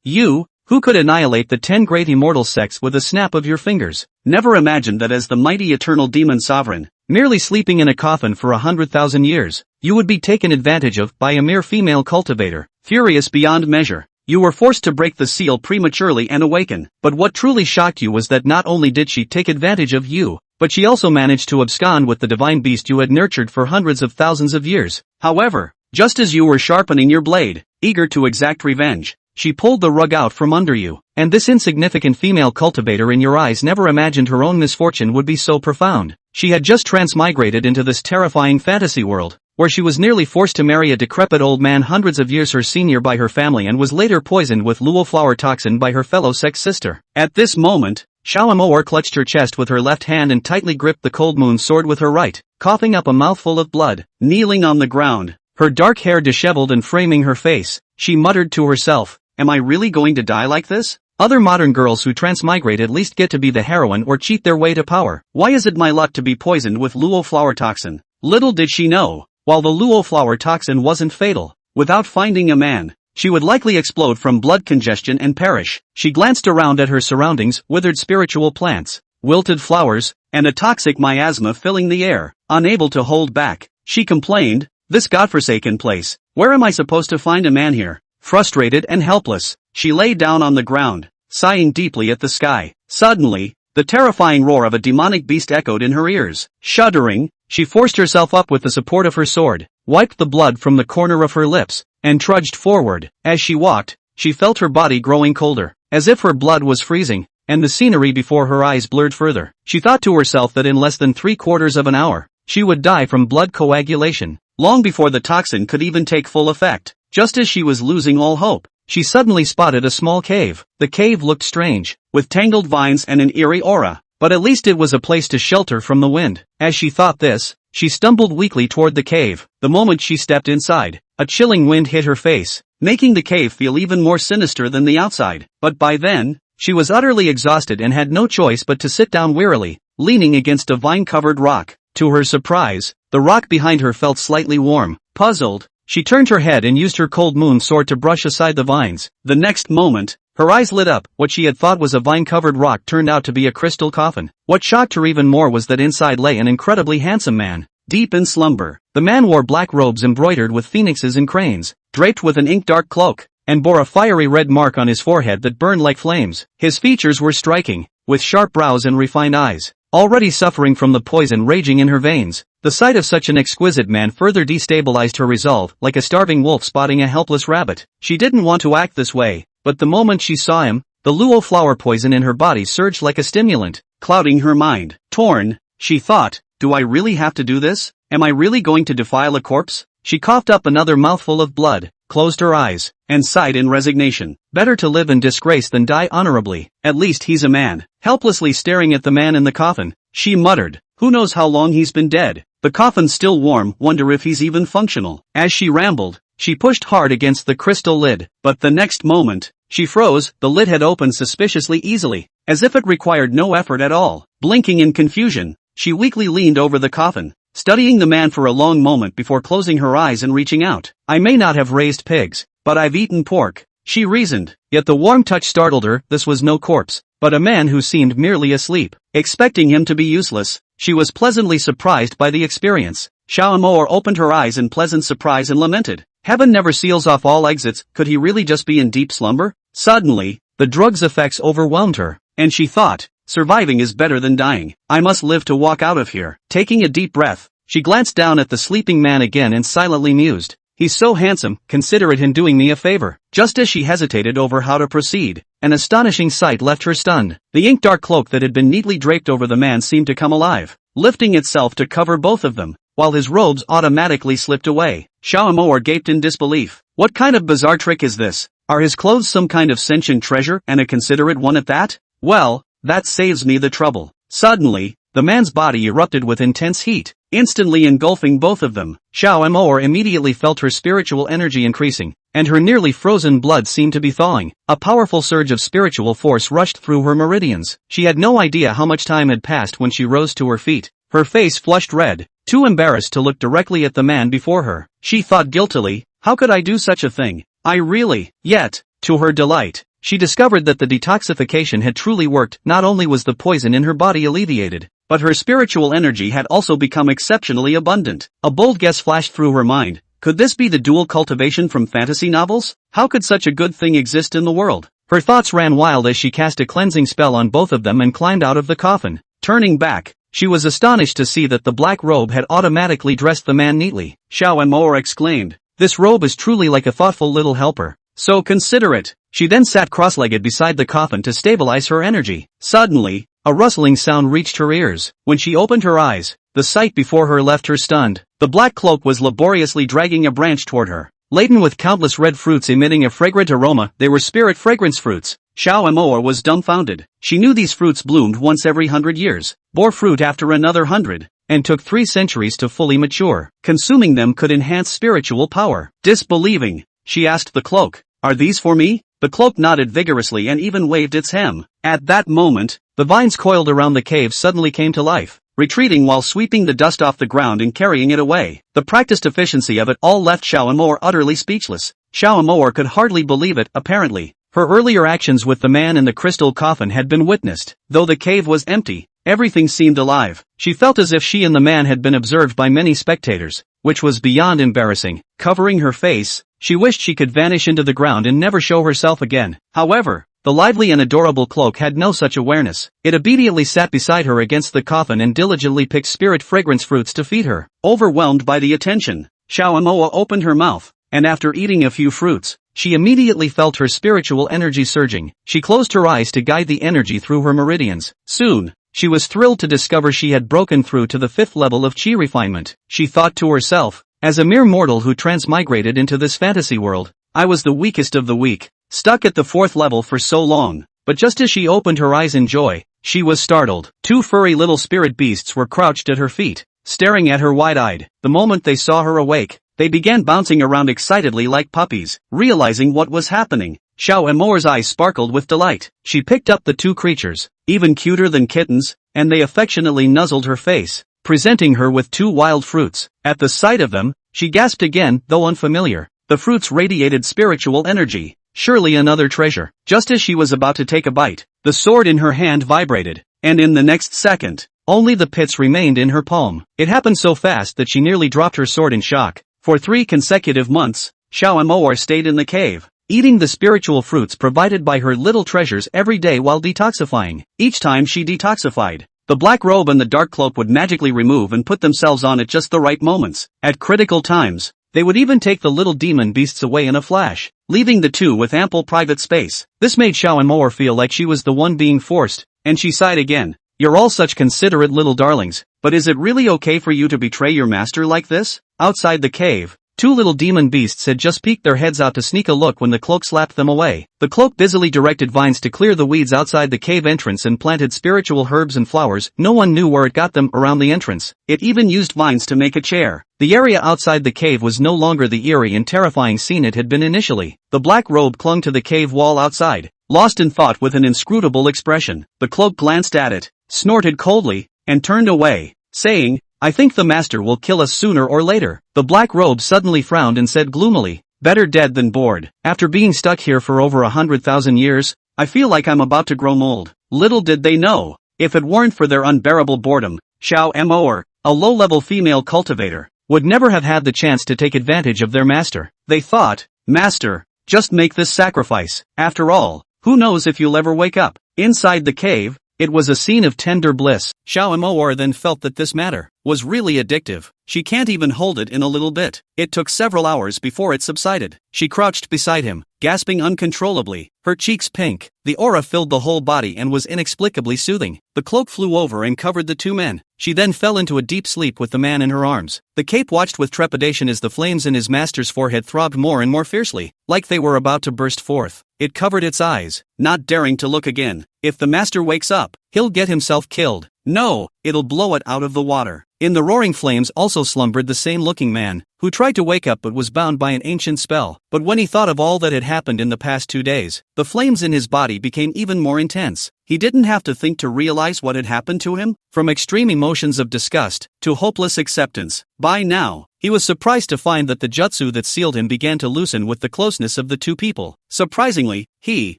You, who could annihilate the 10 great immortal sects with a snap of your fingers, never imagined that as the mighty eternal demon sovereign, merely sleeping in a coffin for 100,000 years, you would be taken advantage of by a mere female cultivator. Furious beyond measure, you were forced to break the seal prematurely and awaken. But what truly shocked you was that not only did she take advantage of you, but she also managed to abscond with the divine beast you had nurtured for hundreds of thousands of years. However, just as you were sharpening your blade, eager to exact revenge, she pulled the rug out from under you, and this insignificant female cultivator in your eyes never imagined her own misfortune would be so profound. She had just transmigrated into this terrifying fantasy world, where she was nearly forced to marry a decrepit old man hundreds of years her senior by her family and was later poisoned with luo flower toxin by her fellow sex sister. At this moment, Shalamor clutched her chest with her left hand and tightly gripped the cold moon sword with her right, coughing up a mouthful of blood. Kneeling on the ground, her dark hair disheveled and framing her face, she muttered to herself, "Am I really going to die like this? Other modern girls who transmigrate at least get to be the heroine or cheat their way to power. Why is it my luck to be poisoned with luo flower toxin?" Little did she know, while the luo flower toxin wasn't fatal, without finding a man, she would likely explode from blood congestion and perish. She glanced around at her surroundings, withered spiritual plants, wilted flowers, and a toxic miasma filling the air. Unable to hold back, she complained, "This godforsaken place, where am I supposed to find a man here?" Frustrated and helpless, she lay down on the ground, sighing deeply at the sky. Suddenly, the terrifying roar of a demonic beast echoed in her ears. Shuddering, she forced herself up with the support of her sword, wiped the blood from the corner of her lips, and trudged forward. As she walked, she felt her body growing colder, as if her blood was freezing, and the scenery before her eyes blurred further. She thought to herself that in less than 3/4 of an hour, she would die from blood coagulation, long before the toxin could even take full effect. Just as she was losing all hope, she suddenly spotted a small cave. The cave looked strange, with tangled vines and an eerie aura, but at least it was a place to shelter from the wind. As she thought this, she stumbled weakly toward the cave. The moment she stepped inside, a chilling wind hit her face, making the cave feel even more sinister than the outside. But by then, she was utterly exhausted and had no choice but to sit down wearily, leaning against a vine-covered rock. To her surprise, the rock behind her felt slightly warm. Puzzled, she turned her head and used her cold moon sword to brush aside the vines. The next moment, her eyes lit up. What she had thought was a vine-covered rock turned out to be a crystal coffin. What shocked her even more was that inside lay an incredibly handsome man, deep in slumber. The man wore black robes embroidered with phoenixes and cranes, draped with an ink-dark cloak, and bore a fiery red mark on his forehead that burned like flames. His features were striking, with sharp brows and refined eyes. Already suffering from the poison raging in her veins, the sight of such an exquisite man further destabilized her resolve, like a starving wolf spotting a helpless rabbit. She didn't want to act this way, but the moment she saw him, the luo flower poison in her body surged like a stimulant, clouding her mind. Torn, she thought, "Do I really have to do this? Am I really going to defile a corpse?" She coughed up another mouthful of blood, closed her eyes, and sighed in resignation. Better to live in disgrace than die honorably. At least he's a man. Helplessly staring at the man in the coffin, she muttered, "Who knows how long he's been dead? The coffin's still warm, wonder if he's even functional." As she rambled, she pushed hard against the crystal lid, but the next moment, she froze. The lid had opened suspiciously easily, as if it required no effort at all. Blinking in confusion, she weakly leaned over the coffin, studying the man for a long moment before closing her eyes and reaching out. "I may not have raised pigs, but I've eaten pork," she reasoned. Yet the warm touch startled her. This was no corpse, but a man who seemed merely asleep. Expecting him to be useless, she was pleasantly surprised by the experience. Shalamor opened her eyes in pleasant surprise and lamented, "Heaven never seals off all exits. Could he really just be in deep slumber?" Suddenly, the drug's effects overwhelmed her, and she thought, "Surviving is better than dying. I must live to walk out of here." Taking a deep breath, she glanced down at the sleeping man again and silently mused, "He's so handsome, consider it him doing me a favor." Just as she hesitated over how to proceed, an astonishing sight left her stunned. The ink-dark cloak that had been neatly draped over the man seemed to come alive, lifting itself to cover both of them, while his robes automatically slipped away. Shalamor gaped in disbelief. What kind of bizarre trick is this? Are his clothes some kind of sentient treasure, and a considerate one at that? Well, that saves me the trouble. Suddenly, the man's body erupted with intense heat, instantly engulfing both of them. Shalamor immediately felt her spiritual energy increasing, and her nearly frozen blood seemed to be thawing. A powerful surge of spiritual force rushed through her meridians. She had no idea how much time had passed when she rose to her feet, her face flushed red, too embarrassed to look directly at the man before her. She thought guiltily, "How could I do such a thing? I really..." Yet, to her delight, she discovered that the detoxification had truly worked. Not only was the poison in her body alleviated, but her spiritual energy had also become exceptionally abundant. A bold guess flashed through her mind. Could this be the dual cultivation from fantasy novels? How could such a good thing exist in the world? Her thoughts ran wild as she cast a cleansing spell on both of them and climbed out of the coffin. Turning back, she was astonished to see that the black robe had automatically dressed the man neatly. Xiao Amor exclaimed, "This robe is truly like a thoughtful little helper. So considerate." She then sat cross-legged beside the coffin to stabilize her energy. Suddenly, a rustling sound reached her ears. When she opened her eyes, the sight before her left her stunned. The black cloak was laboriously dragging a branch toward her, laden with countless red fruits emitting a fragrant aroma. They were spirit fragrance fruits. Xiao Amor was dumbfounded. She knew these fruits bloomed once every 100 years, bore fruit after another 100, and took 3 centuries to fully mature. Consuming them could enhance spiritual power. Disbelieving, she asked the cloak, "Are these for me?" The cloak nodded vigorously and even waved its hem. At that moment, the vines coiled around the cave suddenly came to life, retreating while sweeping the dust off the ground and carrying it away. The practiced efficiency of it all left Xiao Amor utterly speechless. Xiao Amor could hardly believe it. Apparently, her earlier actions with the man in the crystal coffin had been witnessed. Though the cave was empty, everything seemed alive. She felt as if she and the man had been observed by many spectators, which was beyond embarrassing. Covering her face, she wished she could vanish into the ground and never show herself again. However, the lively and adorable cloak had no such awareness. It obediently sat beside her against the coffin and diligently picked spirit fragrance fruits to feed her. Overwhelmed by the attention, Xiao Amoa opened her mouth, and after eating a few fruits, she immediately felt her spiritual energy surging. She closed her eyes to guide the energy through her meridians. Soon, she was thrilled to discover she had broken through to the 5th level of chi refinement. She thought to herself, as a mere mortal who transmigrated into this fantasy world, I was the weakest of the weak, stuck at the 4th level for so long. But just as she opened her eyes in joy, she was startled. 2 furry little spirit beasts were crouched at her feet, staring at her wide-eyed. The moment they saw her awake, they began bouncing around excitedly like puppies. Realizing what was happening, Xiao Amor's eyes sparkled with delight. She picked up the 2 creatures, even cuter than kittens, and they affectionately nuzzled her face, presenting her with 2 wild fruits. At the sight of them, she gasped again, though unfamiliar. The fruits radiated spiritual energy. Surely another treasure. Just as she was about to take a bite, the sword in her hand vibrated, and in the next second, only the pits remained in her palm. It happened so fast that she nearly dropped her sword in shock. For 3 consecutive months, Xiao Amor stayed in the cave, eating the spiritual fruits provided by her little treasures every day while detoxifying. Each time she detoxified, the black robe and the dark cloak would magically remove and put themselves on at just the right moments. At critical times, they would even take the little demon beasts away in a flash, leaving the 2 with ample private space. This made Xiao Amor feel like she was the one being forced, and she sighed again. You're all such considerate little darlings, but is it really okay for you to betray your master like this? Outside the cave, 2 little demon beasts had just peeked their heads out to sneak a look when the cloak slapped them away. The cloak busily directed vines to clear the weeds outside the cave entrance and planted spiritual herbs and flowers. No one knew where it got them around the entrance. It even used vines to make a chair. The area outside the cave was no longer the eerie and terrifying scene it had been initially. The black robe clung to the cave wall outside, lost in thought with an inscrutable expression. The cloak glanced at it, snorted coldly, and turned away, saying, I think the master will kill us sooner or later. The black robe suddenly frowned and said gloomily, better dead than bored. After being stuck here for over 100,000 years, I feel like I'm about to grow mold. Little did they know, if it weren't for their unbearable boredom, Xiao Amor, a low-level female cultivator, would never have had the chance to take advantage of their master. They thought, Master, just make this sacrifice. After all, who knows if you'll ever wake up. Inside the cave, it was a scene of tender bliss. Xiao Amor then felt that this matter was really addictive. She can't even hold it in a little bit. It took several hours before it subsided. She crouched beside him, gasping uncontrollably, her cheeks pink. The aura filled the whole body and was inexplicably soothing. The cloak flew over and covered the 2 men. She then fell into a deep sleep with the man in her arms. The cape watched with trepidation as the flames in his master's forehead throbbed more and more fiercely, like they were about to burst forth. It covered its eyes, not daring to look again. If the master wakes up, he'll get himself killed. No, it'll blow it out of the water. In the roaring flames also slumbered the same-looking man, who tried to wake up but was bound by an ancient spell. But when he thought of all that had happened in the past 2 days, the flames in his body became even more intense. He didn't have to think to realize what had happened to him, from extreme emotions of disgust to hopeless acceptance. By now, He was surprised to find that the jutsu that sealed him began to loosen with the closeness of the two people. Surprisingly, he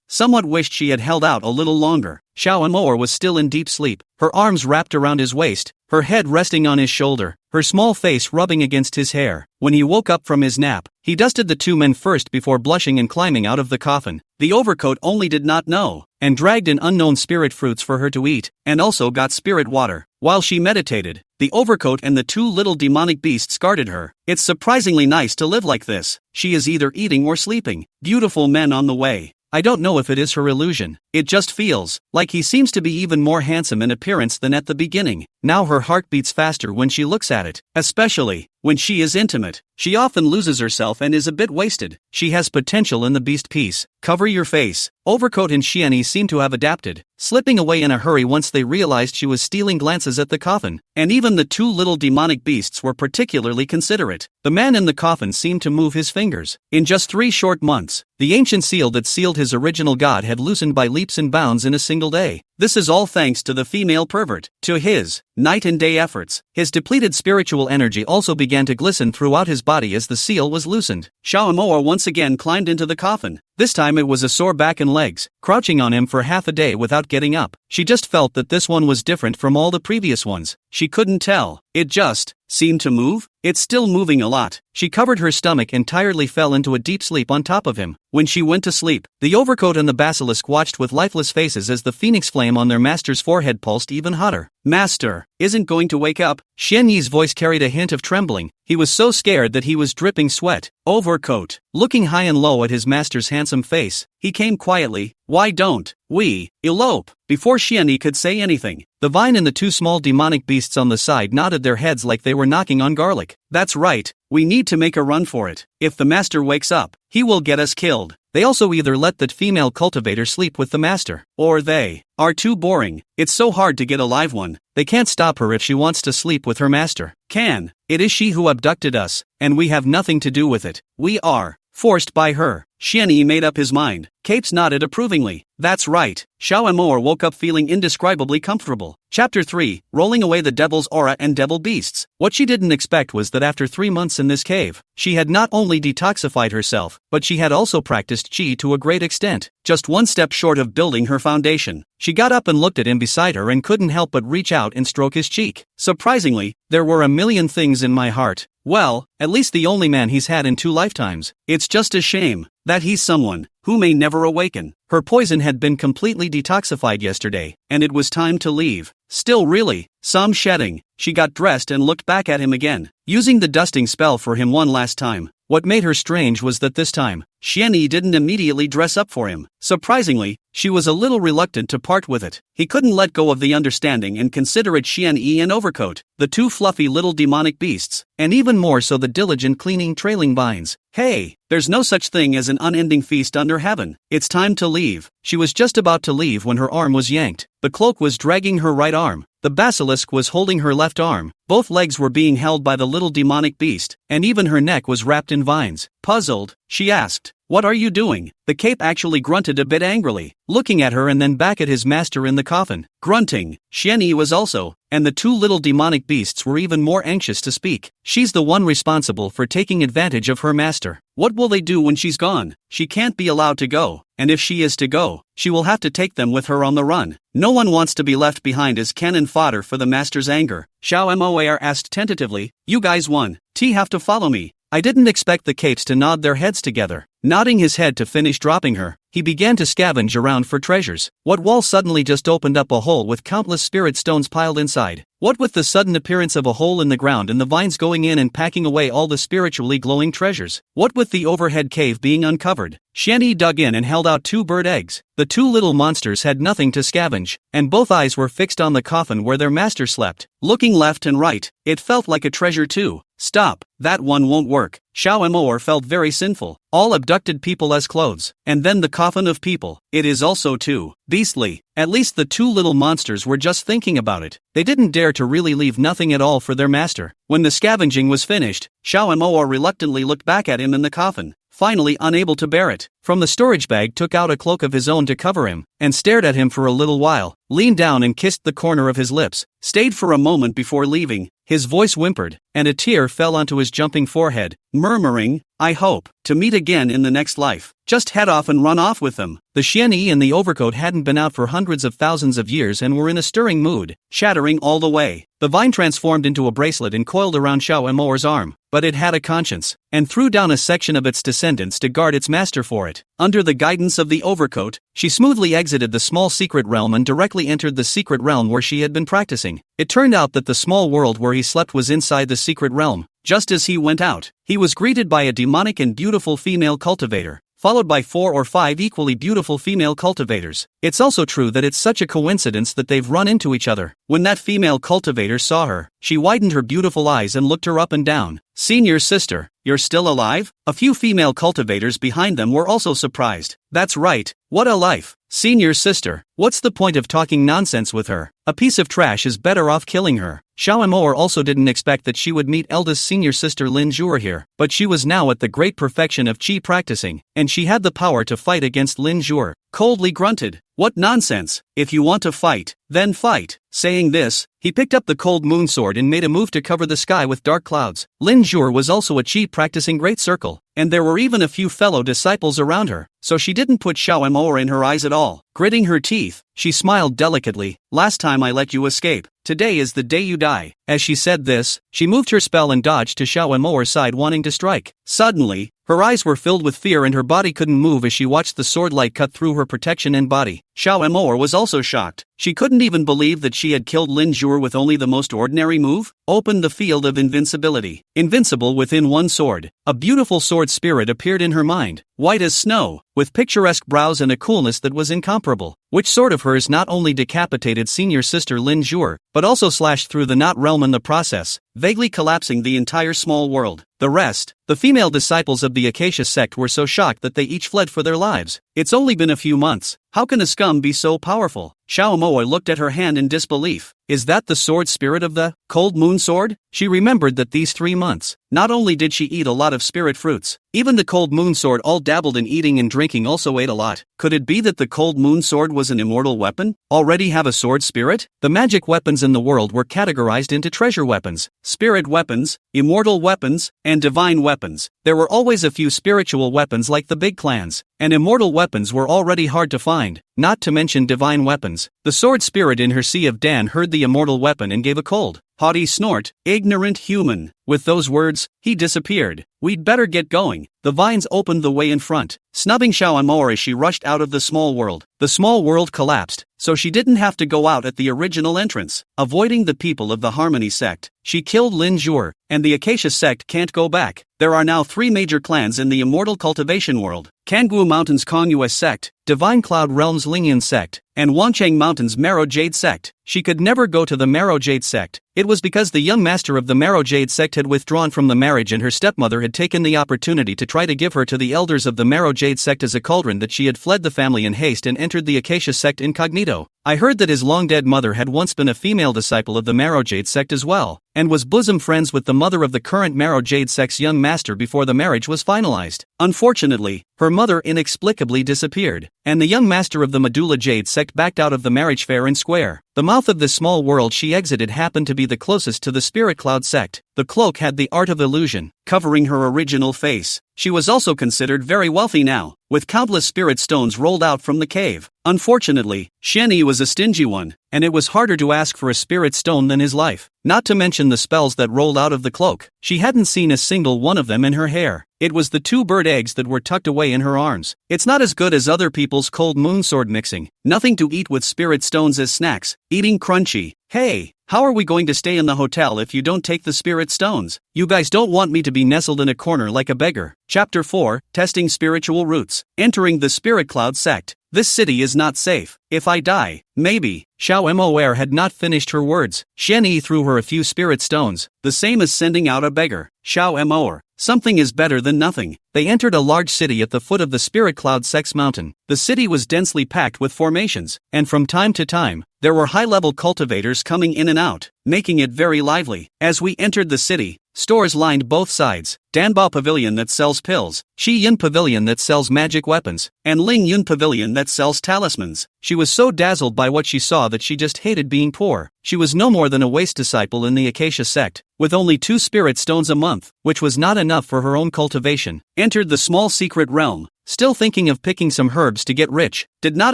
somewhat wished she had held out a little longer. Xiao Amour was still in deep sleep, her arms wrapped around his waist, her head resting on his shoulder, her small face rubbing against his hair. When he woke up from his nap, he dusted the two men first before blushing and climbing out of the coffin. The overcoat only did not know, and dragged in unknown spirit fruits for her to eat, and also got spirit water. While she meditated, the overcoat and the two little demonic beasts guarded her. It's surprisingly nice to live like this. She is either eating or sleeping. Beautiful men on the way. I don't know if it is her illusion. It just feels like he seems to be even more handsome in appearance than at the beginning. Now her heart beats faster when she looks at it, especially when she is intimate. She often loses herself and is a bit wasted. She has potential in the beast piece. Cover your face. Overcoat and Xianyi seemed to have adapted, slipping away in a hurry once they realized she was stealing glances at the coffin. And even the two little demonic beasts were particularly considerate. The man in the coffin seemed to move his fingers. In just 3 short months, the ancient seal that sealed his original god had loosened by leaps and bounds in a single day. This is all thanks to the female pervert. To his night and day efforts, his depleted spiritual energy also began to glisten throughout his body as the seal was loosened. Xiao Amour once again climbed into the coffin. This time it was a sore back and legs, crouching on him for half a day without getting up. She just felt that this one was different from all the previous ones. She couldn't tell. It just seemed to move. It's still moving a lot. She covered her stomach and tiredly fell into a deep sleep on top of him. When she went to sleep, the overcoat and the basilisk watched with lifeless faces as the phoenix flame on their master's forehead pulsed even hotter. Master isn't going to wake up. Xian Yi's voice carried a hint of trembling. He was so scared that he was dripping sweat. Overcoat, looking high and low at his master's handsome face, he came quietly. Why don't we elope? Before Xian Yi could say anything, the vine and the two small demonic beasts on the side nodded their heads like they were knocking on garlic. That's right, we need to make a run for it. If the master wakes up, he will get us killed. They also either let that female cultivator sleep with the master, or they are too boring. It's so hard to get a live one. They can't stop her if she wants to sleep with her master. Can. It is she who abducted us, and we have nothing to do with it. We are forced by her. Xian Yi made up his mind. Capes nodded approvingly. That's right. Xiao Amour woke up feeling indescribably comfortable. Chapter 3, Rolling Away the Devil's Aura and Devil Beasts. What she didn't expect was that after 3 months in this cave, she had not only detoxified herself, but she had also practiced qi to a great extent. Just one step short of building her foundation. She got up and looked at him beside her and couldn't help but reach out and stroke his cheek. Surprisingly, there were a million things in my heart. Well, at least the only man he's had in 2 lifetimes. It's just a shame that he's someone who may never awaken. Her poison had been completely detoxified yesterday, and it was time to leave. Still really, some shedding. She got dressed and looked back at him again, using the dusting spell for him one last time. What made her strange was that this time, Xian Yi didn't immediately dress up for him. Surprisingly, she was a little reluctant to part with it. He couldn't let go of the understanding and considerate Xian Yi and Overcoat, the two fluffy little demonic beasts, and even more so the diligent cleaning trailing vines. Hey, there's no such thing as an unending feast under heaven. It's time to leave. She was just about to leave when her arm was yanked. The cloak was dragging her right arm. The basilisk was holding her left arm. Both legs were being held by the little demonic beast, and even her neck was wrapped in vines. Puzzled, she asked, "What are you doing?" The cape actually grunted a bit angrily, looking at her and then back at his master in the coffin. Grunting, Xian Yi was also, and the two little demonic beasts were even more anxious to speak. She's the one responsible for taking advantage of her master. What will they do when she's gone? She can't be allowed to go, and if she is to go, she will have to take them with her on the run. No one wants to be left behind as cannon fodder for the master's anger. Xiao Moer asked tentatively, "You guys won. Have to follow me." I didn't expect the capes to nod their heads together. Nodding his head to finish dropping her, he began to scavenge around for treasures. What wall suddenly just opened up a hole with countless spirit stones piled inside? What with the sudden appearance of a hole in the ground and the vines going in and packing away all the spiritually glowing treasures? What with the overhead cave being uncovered? Xian Yi dug in and held out 2 bird eggs. The 2 little monsters had nothing to scavenge, and both eyes were fixed on the coffin where their master slept. Looking left and right, it felt like a treasure too. Stop, that one won't work. Xiao Moer felt very sinful. All abducted people as clothes, and then the coffin of people. It is also too beastly. At least the 2 little monsters were just thinking about it. They didn't dare to really leave nothing at all for their master. When the scavenging was finished, Xiao Moer reluctantly looked back at him in the coffin. finally unable to bear it. From the storage bag took out a cloak of his own to cover him, and stared at him for a little while, leaned down and kissed the corner of his lips, stayed for a moment before leaving. His voice whimpered, and a tear fell onto his jumping forehead, murmuring, "I hope to meet again in the next life." Just head off and run off with them. The xianyi and the overcoat hadn't been out for hundreds of thousands of years and were in a stirring mood, shattering all the way. The vine transformed into a bracelet and coiled around Xiao Emoer's arm, but it had a conscience, and threw down a section of its descendants to guard its master for it. Under the guidance of the overcoat, she smoothly exited the small secret realm and directly entered the secret realm where she had been practicing. It turned out that the small world where he slept was inside the secret realm. Just as he went out, he was greeted by a demonic and beautiful female cultivator, followed by 4 or 5 equally beautiful female cultivators. It's also true that it's such a coincidence that they've run into each other. When that female cultivator saw her, she widened her beautiful eyes and looked her up and down. "Senior sister, you're still alive?" A few female cultivators behind them were also surprised. "That's right, what a life. Senior sister, what's the point of talking nonsense with her? A piece of trash is better off killing her." Xiao Emoer also didn't expect that she would meet eldest senior sister Lin Zhuo here, but she was now at the great perfection of qi practicing, and she had the power to fight against Lin Zhuo. Coldly grunted, "What nonsense, if you want to fight, then fight." Saying this, he picked up the cold moon sword and made a move to cover the sky with dark clouds. Lin Zhuo was also a qi practicing great circle, and there were even a few fellow disciples around her, so she didn't put Xiao Emoer in her eyes at all. Gritting her teeth, she smiled delicately. "Last time I let you escape, today is the day you die." As she said this, she moved her spell and dodged to Xiao Emoer's side, wanting to strike. Suddenly, her eyes were filled with fear and her body couldn't move as she watched the sword light cut through her protection and body. Xiao Emoer was also shocked. She couldn't even believe that she had killed Lin Zhuo with only the most ordinary move. Opened the field of invincibility. Invincible within one sword. A beautiful sword spirit appeared in her mind, white as snow, with picturesque brows and a coolness that was incomparable. Which sword of hers not only decapitated senior sister Lin Zhuo, but also slashed through the knot realm in the process, vaguely collapsing the entire small world. The rest, the female disciples of the Acacia sect, were so shocked that they each fled for their lives. It's only been a few months. How can a scum be so powerful? Xiao Emoer looked at her hand in disbelief. Is that the sword spirit of the cold moon sword? She remembered that these 3 months, not only did she eat a lot of spirit fruits, even the cold moon sword all dabbled in eating and drinking also ate a lot. Could it be that the cold moon sword was an immortal weapon? Already have a sword spirit? The magic weapons in the world were categorized into treasure weapons, spirit weapons, immortal weapons, and divine weapons. There were always a few spiritual weapons like the big clans, and immortal weapons were already hard to find, not to mention divine weapons. The sword spirit in her Sea of Dan heard the immortal weapon and gave a cold, haughty snort. "Ignorant human." With those words, he disappeared. "We'd better get going." The vines opened the way in front, snubbing Xiao Emoer as she rushed out of the small world. The small world collapsed, so she didn't have to go out at the original entrance. Avoiding the people of the Harmony sect, she killed Lin Zhuo, and the Acacia sect can't go back. There are now 3 major clans in the immortal cultivation world: Kangwu Mountains Kongyue sect, Divine Cloud Realms Lingyan sect, and Wancheng Mountains Marrow Jade sect. She could never go to the Marrow Jade sect. It was because the young master of the Marrow Jade sect had withdrawn from the marriage and her stepmother had taken the opportunity to try to give her to the elders of the Marrow Jade sect as a cauldron that she had fled the family in haste and entered the Acacia sect incognito. I heard that his long-dead mother had once been a female disciple of the Marrow Jade sect as well, and was bosom friends with the mother of the current Marrow Jade sect's young master before the marriage was finalized. Unfortunately, her mother inexplicably disappeared, and the young master of the Medulla Jade sect backed out of the marriage fair and square. The mouth of this small world she exited happened to be the closest to the Spirit Cloud sect. The cloak had the art of illusion, covering her original face. She was also considered very wealthy now, with countless spirit stones rolled out from the cave. Unfortunately, Xianyi was a stingy one, and it was harder to ask for a spirit stone than his life. Not to mention the spells that rolled out of the cloak. She hadn't seen a single one of them in her hair. It was the 2 bird eggs that were tucked away in her arms. It's not as good as other people's cold moon sword mixing. Nothing to eat with spirit stones as snacks. Eating crunchy. Hey, how are we going to stay in the hotel if you don't take the spirit stones? You guys don't want me to be nestled in a corner like a beggar. Chapter 4, Testing Spiritual Roots. Entering the Spirit Cloud sect. This city is not safe. If I die, maybe. Xiao Emoer had not finished her words. Xianyi threw her a few spirit stones, the same as sending out a beggar. Xiao Emoer, something is better than nothing. They entered a large city at the foot of the Spirit Cloud sect's mountain. The city was densely packed with formations, and from time to time, there were high-level cultivators coming in and out, making it very lively. As we entered the city, Stores lined both sides. Danbao Pavilion that sells pills, Shi Yun Pavilion that sells magic weapons, and Ling Yun Pavilion that sells talismans. She was so dazzled by what she saw that she just hated being poor. She was no more than a waste disciple in the Acacia sect, with only 2 spirit stones a month, which was not enough for her own cultivation. Entered the small secret realm, still thinking of picking some herbs to get rich, did not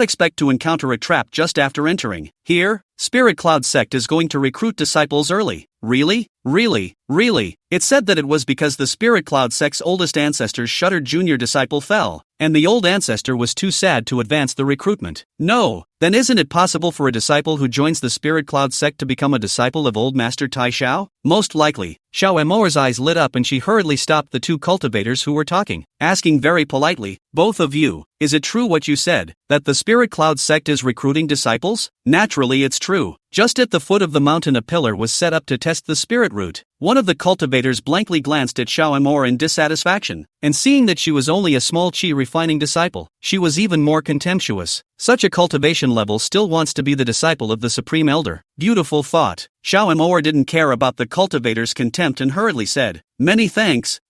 expect to encounter a trap just after entering. Here, Spirit Cloud Sect is going to recruit disciples early. Really? Really? It said that it was because the Spirit Cloud Sect's oldest ancestor's shuttered junior disciple fell, and the old ancestor was too sad to advance the recruitment. No, then isn't it possible for a disciple who joins the Spirit Cloud Sect to become a disciple of Old Master Tai Xiao? Most likely. Xiao Emoer's eyes lit up and she hurriedly stopped the 2 cultivators who were talking, asking very politely, "Both of you, is it true what you said, that the Spirit Cloud Sect is recruiting disciples?" Naturally it's true. Just at the foot of the mountain a pillar was set up to test the spirit root. One of the cultivators blankly glanced at Xiao Emoer in dissatisfaction, and seeing that she was only a small chi refining disciple, she was even more contemptuous. Such a cultivation level still wants to be the disciple of the Supreme Elder. Beautiful thought. Xiao Emoer didn't care about the cultivator's contempt and hurriedly said, Many thanks.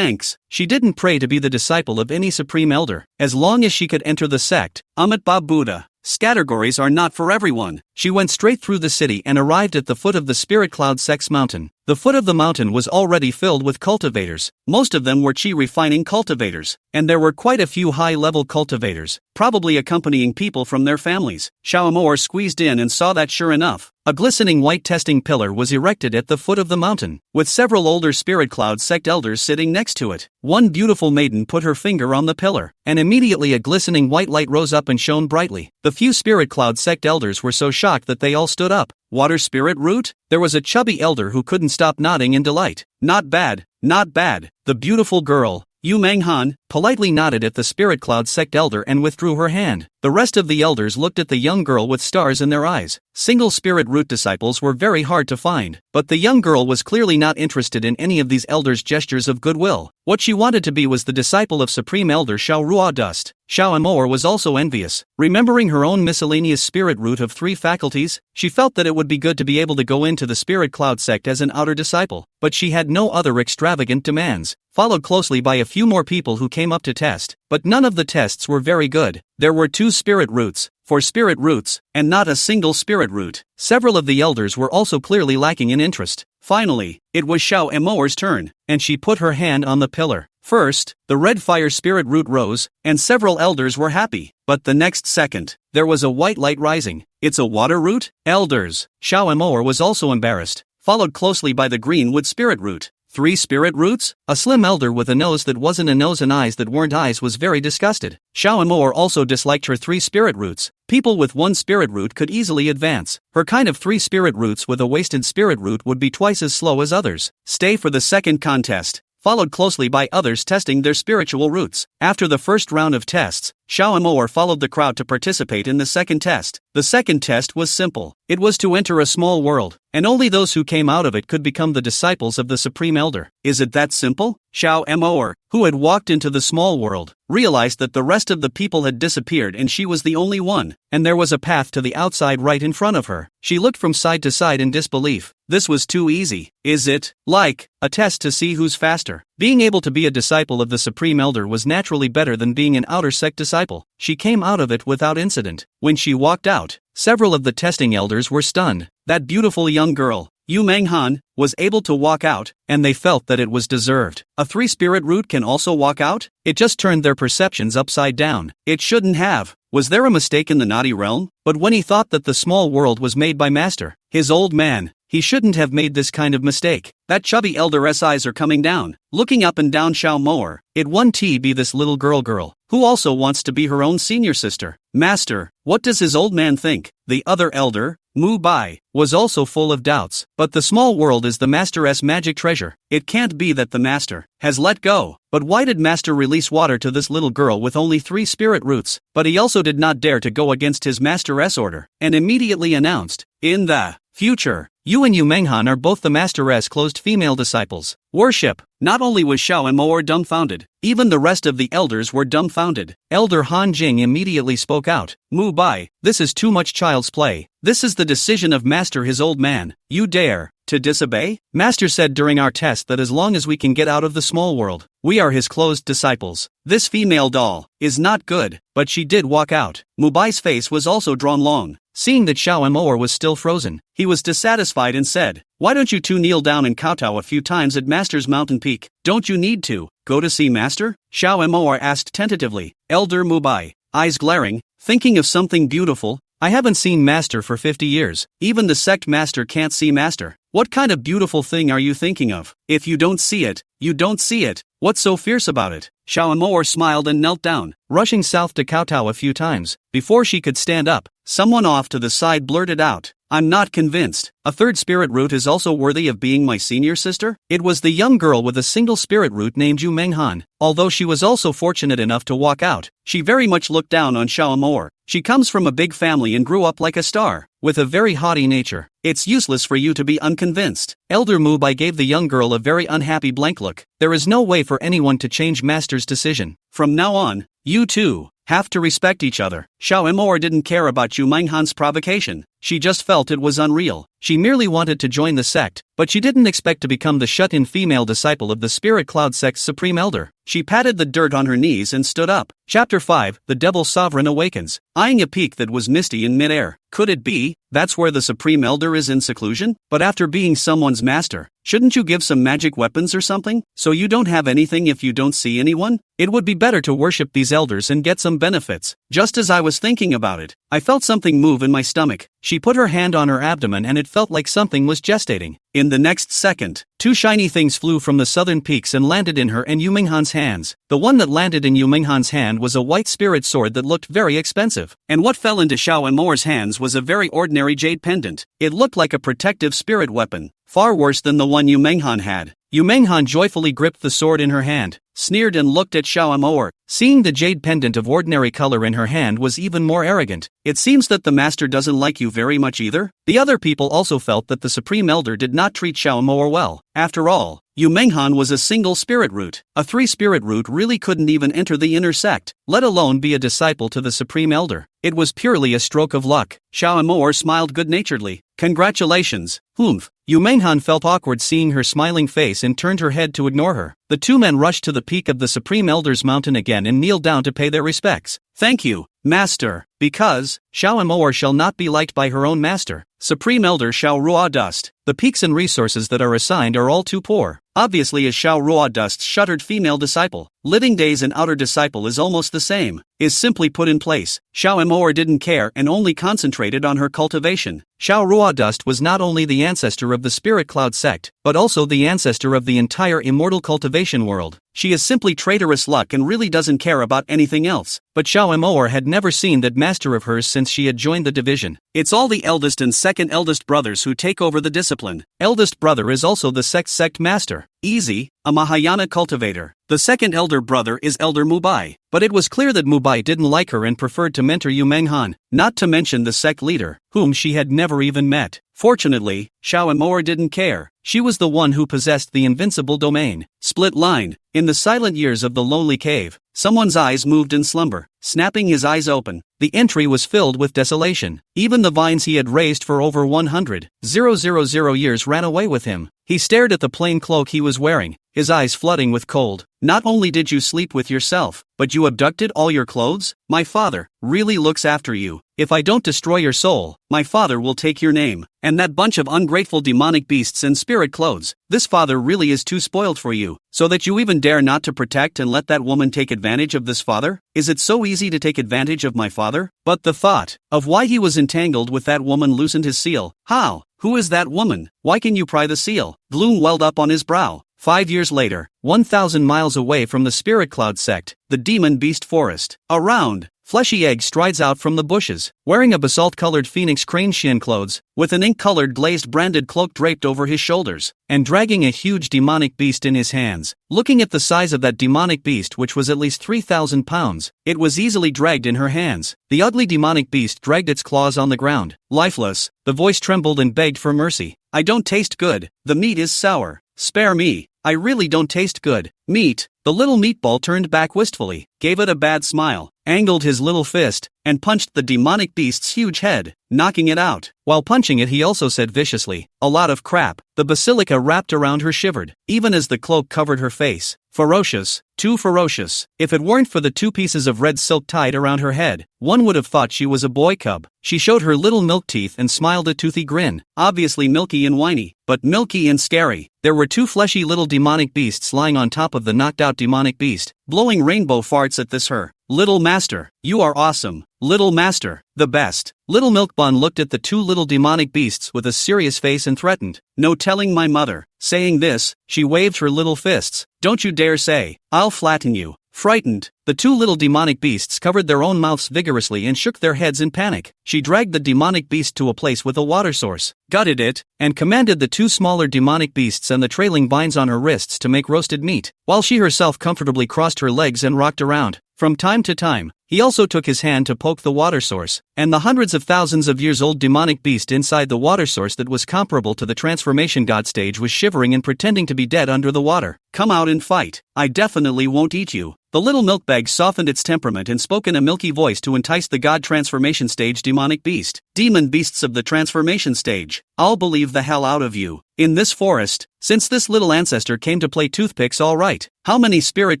She didn't pray to be the disciple of any Supreme Elder. As long as she could enter the sect, Amit Ba Buddha. Categories are not for everyone. She went straight through the city and arrived at the foot of the Spirit Cloud Sect's mountain. The foot of the mountain was already filled with cultivators. Most of them were chi refining cultivators, and there were quite a few high-level cultivators, probably accompanying people from their families. Xiao Emoer squeezed in and saw that sure enough, a glistening white testing pillar was erected at the foot of the mountain, with several older Spirit Cloud Sect elders sitting next to it. One beautiful maiden put her finger on the pillar, and immediately a glistening white light rose up and shone brightly. The few Spirit Cloud Sect elders were so shocked that they all stood up. Water spirit root? There was a chubby elder who couldn't stop nodding in delight. Not bad. The beautiful girl, Yu Menghan, politely nodded at the Spirit Cloud Sect elder and withdrew her hand. The rest of the elders looked at the young girl with stars in their eyes. Single spirit root disciples were very hard to find, but the young girl was clearly not interested in any of these elders' gestures of goodwill. What she wanted to be was the disciple of Supreme Elder Xiao Ruo Dust. Xiao Emoer was also envious. Remembering her own miscellaneous spirit root of 3 faculties, she felt that it would be good to be able to go into the Spirit Cloud Sect as an outer disciple, but she had no other extravagant demands. Followed closely by a few more people who came up to test, but none of the tests were very good. There were 2 spirit roots, 4 spirit roots, and not a single spirit root. Several of the elders were also clearly lacking in interest. Finally, it was Xiao Emoer's turn, and she put her hand on the pillar. First, the red fire spirit root rose, and several elders were happy. But the next second, there was a white light rising. It's a water root? Elders. Xiao Emoer was also embarrassed, followed closely by the green wood spirit root. 3 spirit roots? A slim elder with a nose that wasn't a nose and eyes that weren't eyes was very disgusted. Xiao Emoer also disliked her 3 spirit roots. People with 1 spirit root could easily advance. Her kind of 3 spirit roots with a wasted spirit root would be twice as slow as others. Stay for the second contest, followed closely by others testing their spiritual roots. After the first round of tests, Xiao Emoer followed the crowd to participate in the second test. The second test was simple. It was to enter a small world, and only those who came out of it could become the disciples of the Supreme Elder. Is it that simple? Xiao Emoer, who had walked into the small world, realized that the rest of the people had disappeared and she was the only one, and there was a path to the outside right in front of her. She looked from side to side in disbelief. This was too easy. Is it, like, a test to see who's faster? Being able to be a disciple of the Supreme Elder was naturally better than being an outer sect disciple. She came out of it without incident. When she walked out, several of the testing elders were stunned. That beautiful young girl, Yu Menghan, was able to walk out, and they felt that it was deserved. A 3 spirit root can also walk out? It just turned their perceptions upside down. It shouldn't have. Was there a mistake in the naughty realm? But when he thought that the small world was made by Master, his old man, he shouldn't have made this kind of mistake. That chubby elder's eyes are coming down, looking up and down Xiao Emoer. It won't be this little girl, who also wants to be her own senior sister. Master, what does his old man think? The other elder, Mu Bai, was also full of doubts. But the small world is the Master's magic treasure. It can't be that the Master has let go. But why did Master release water to this little girl with only 3 spirit roots? But he also did not dare to go against his Master's order, and immediately announced, in the future, You and Yu Menghan are both the master's closed female disciples. Worship. Not only was Xiao and Mo dumbfounded, even the rest of the elders were dumbfounded. Elder Han Jing immediately spoke out. Mu Bai, this is too much child's play. This is the decision of Master, his old man. You dare to disobey? Master said during our test that as long as we can get out of the small world, we are his closed disciples. This female doll is not good, but she did walk out. Mu Bai's face was also drawn long. Seeing that Xiao and Mo was still frozen, he was dissatisfied and said, "Why don't you two kneel down and kowtow a few times at Master's mountain peak? Don't you need to go to see Master?" Xiao and Mo asked tentatively. Elder Mu Bai, eyes glaring, thinking of something beautiful. I haven't seen Master for 50 years. Even the sect master can't see Master. What kind of beautiful thing are you thinking of? If you don't see it, you don't see it. What's so fierce about it? Xiao and Mo smiled and knelt down, rushing south to kowtow a few times. Before she could stand up, someone off to the side blurted out, "I'm not convinced. A third spirit root is also worthy of being my senior sister?" It was the young girl with a single spirit root named Yu Menghan. Although she was also fortunate enough to walk out, she very much looked down on Xiao and Mo. She comes from a big family and grew up like a star, with a very haughty nature. It's useless for you to be unconvinced. Elder Mu Bai gave the young girl a very unhappy blank look. There is no way for anyone to change Master's decision. From now on, you two have to respect each other. Xiao and Mo didn't care about Yu Menghan's provocation. She just felt it was unreal. She merely wanted to join the sect, but she didn't expect to become the shut-in female disciple of the Spirit Cloud sect's supreme elder. She patted the dirt on her knees and stood up. Chapter 5, The Devil Sovereign Awakens. Eyeing a peak that was misty in midair. Could it be that's where the supreme elder is in seclusion? But after being someone's master, shouldn't you give some magic weapons or something, so you don't have anything if you don't see anyone? It would be better to worship these elders and get some benefits. Just as I was thinking about it, I felt something move in my stomach. She put her hand on her abdomen and it felt like something was gestating. In the next second, two shiny things flew from the southern peaks and landed in her and Yu Menghan's hands. The one that landed in Yu Menghan's hand was a white spirit sword that looked very expensive. And what fell into Xiao and Mo's hands was a very ordinary jade pendant. It looked like a protective spirit weapon, far worse than the one Yu Menghan had. Yu Menghan joyfully gripped the sword in her hand, sneered and looked at Xiao and Mo. Seeing the jade pendant of ordinary color in her hand was even more arrogant. It seems that the master doesn't like you very much either. The other people also felt that the supreme elder did not treat Xiao and Mo well. After all, Yu Menghan was a single spirit root. A 3 spirit root really couldn't even enter the inner sect, let alone be a disciple to the supreme elder. It was purely a stroke of luck. Xiao and Mo smiled good-naturedly. Congratulations. Humph. Yu Menghan felt awkward seeing her smiling face and turned her head to ignore her. The two men rushed to the peak of the Supreme Elder's mountain again and kneeled down to pay their respects. Thank you, Master. Because Xiao and Mo shall not be liked by her own master. Supreme Elder Xiao Ruo Dust. The peaks and resources that are assigned are all too poor. Obviously, as Xiao Ruo Dust's shuttered female disciple, living days and outer disciple is almost the same, is simply put in place. Xiao and Mo didn't care and only concentrated on her cultivation. Xiao Ruo Dust was not only the ancestor of the Spirit Cloud sect, but also the ancestor of the entire immortal cultivation world. She is simply traitorous luck and really doesn't care about anything else. But Xiao and Mo had never seen that master of hers since she had joined the division. It's all the eldest and second eldest brothers who take over the discipline. Eldest brother is also the sect master. Easy, a Mahayana cultivator. The second elder brother is Elder Mu Bai. But it was clear that Mu Bai didn't like her and preferred to mentor Yu Menghan, not to mention the sect leader, whom she had never even met. Fortunately, Xiao and Mo didn't care. She was the one who possessed the invincible domain. Split line. In the silent years of the lonely cave, someone's eyes moved in slumber. Snapping his eyes open, the entry was filled with desolation. Even the vines he had raised for over 100,000 years ran away with him. He stared at the plain cloak he was wearing, his eyes flooding with cold. Not only did you sleep with yourself, but you abducted all your clothes? My father really looks after you. If I don't destroy your soul, my father will take your name. And that bunch of ungrateful demonic beasts in spirit clothes. This father really is too spoiled for you, so that you even dare not to protect and let that woman take advantage of this father? Is it so easy to take advantage of my father? But the thought of why he was entangled with that woman loosened his seal. How? Who is that woman? Why can you pry the seal? Gloom welled up on his brow. 5 years later, 1,000 miles away from the Spirit Cloud sect, the Demon Beast Forest. A round, fleshy egg strides out from the bushes, wearing a basalt-colored phoenix crane shin clothes, with an ink-colored glazed branded cloak draped over his shoulders, and dragging a huge demonic beast in his hands. Looking at the size of that demonic beast, which was at least 3,000 pounds, it was easily dragged in her hands. The ugly demonic beast dragged its claws on the ground. Lifeless, the voice trembled and begged for mercy. I don't taste good, the meat is sour. Spare me, I really don't taste good. Meat. The little meatball turned back wistfully, gave it a bad smile, angled his little fist, and punched the demonic beast's huge head, knocking it out. While punching it, he also said viciously, "A lot of crap." The basilica wrapped around her shivered, even as the cloak covered her face. Ferocious, too ferocious. If it weren't for the 2 pieces of red silk tied around her head, one would have thought she was a boy cub. She showed her little milk teeth and smiled a toothy grin, obviously milky and whiny, but milky and scary. There were 2 fleshy little demonic beasts lying on top of the knocked-out demonic beast, blowing rainbow farts at this her. "Little master, you are awesome. Little master, the best." Little Milk Bun looked at the 2 little demonic beasts with a serious face and threatened, "No telling my mother." Saying this, she waved her little fists. "Don't you dare say, I'll flatten you." Frightened, the 2 little demonic beasts covered their own mouths vigorously and shook their heads in panic. She dragged the demonic beast to a place with a water source, gutted it, and commanded the 2 smaller demonic beasts and the trailing vines on her wrists to make roasted meat, while she herself comfortably crossed her legs and rocked around. From time to time, he also took his hand to poke the water source, and the hundreds of thousands of years old demonic beast inside the water source that was comparable to the transformation god stage was shivering and pretending to be dead under the water. "Come out and fight. I definitely won't eat you." The little milk bag softened its temperament and spoke in a milky voice to entice the god transformation stage demonic beast. "Demon beasts of the transformation stage, I'll believe the hell out of you. In this forest, since this little ancestor came to play toothpicks all right, how many spirit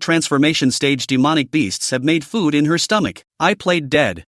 transformation stage demonic beasts have made food in her stomach? I played dead,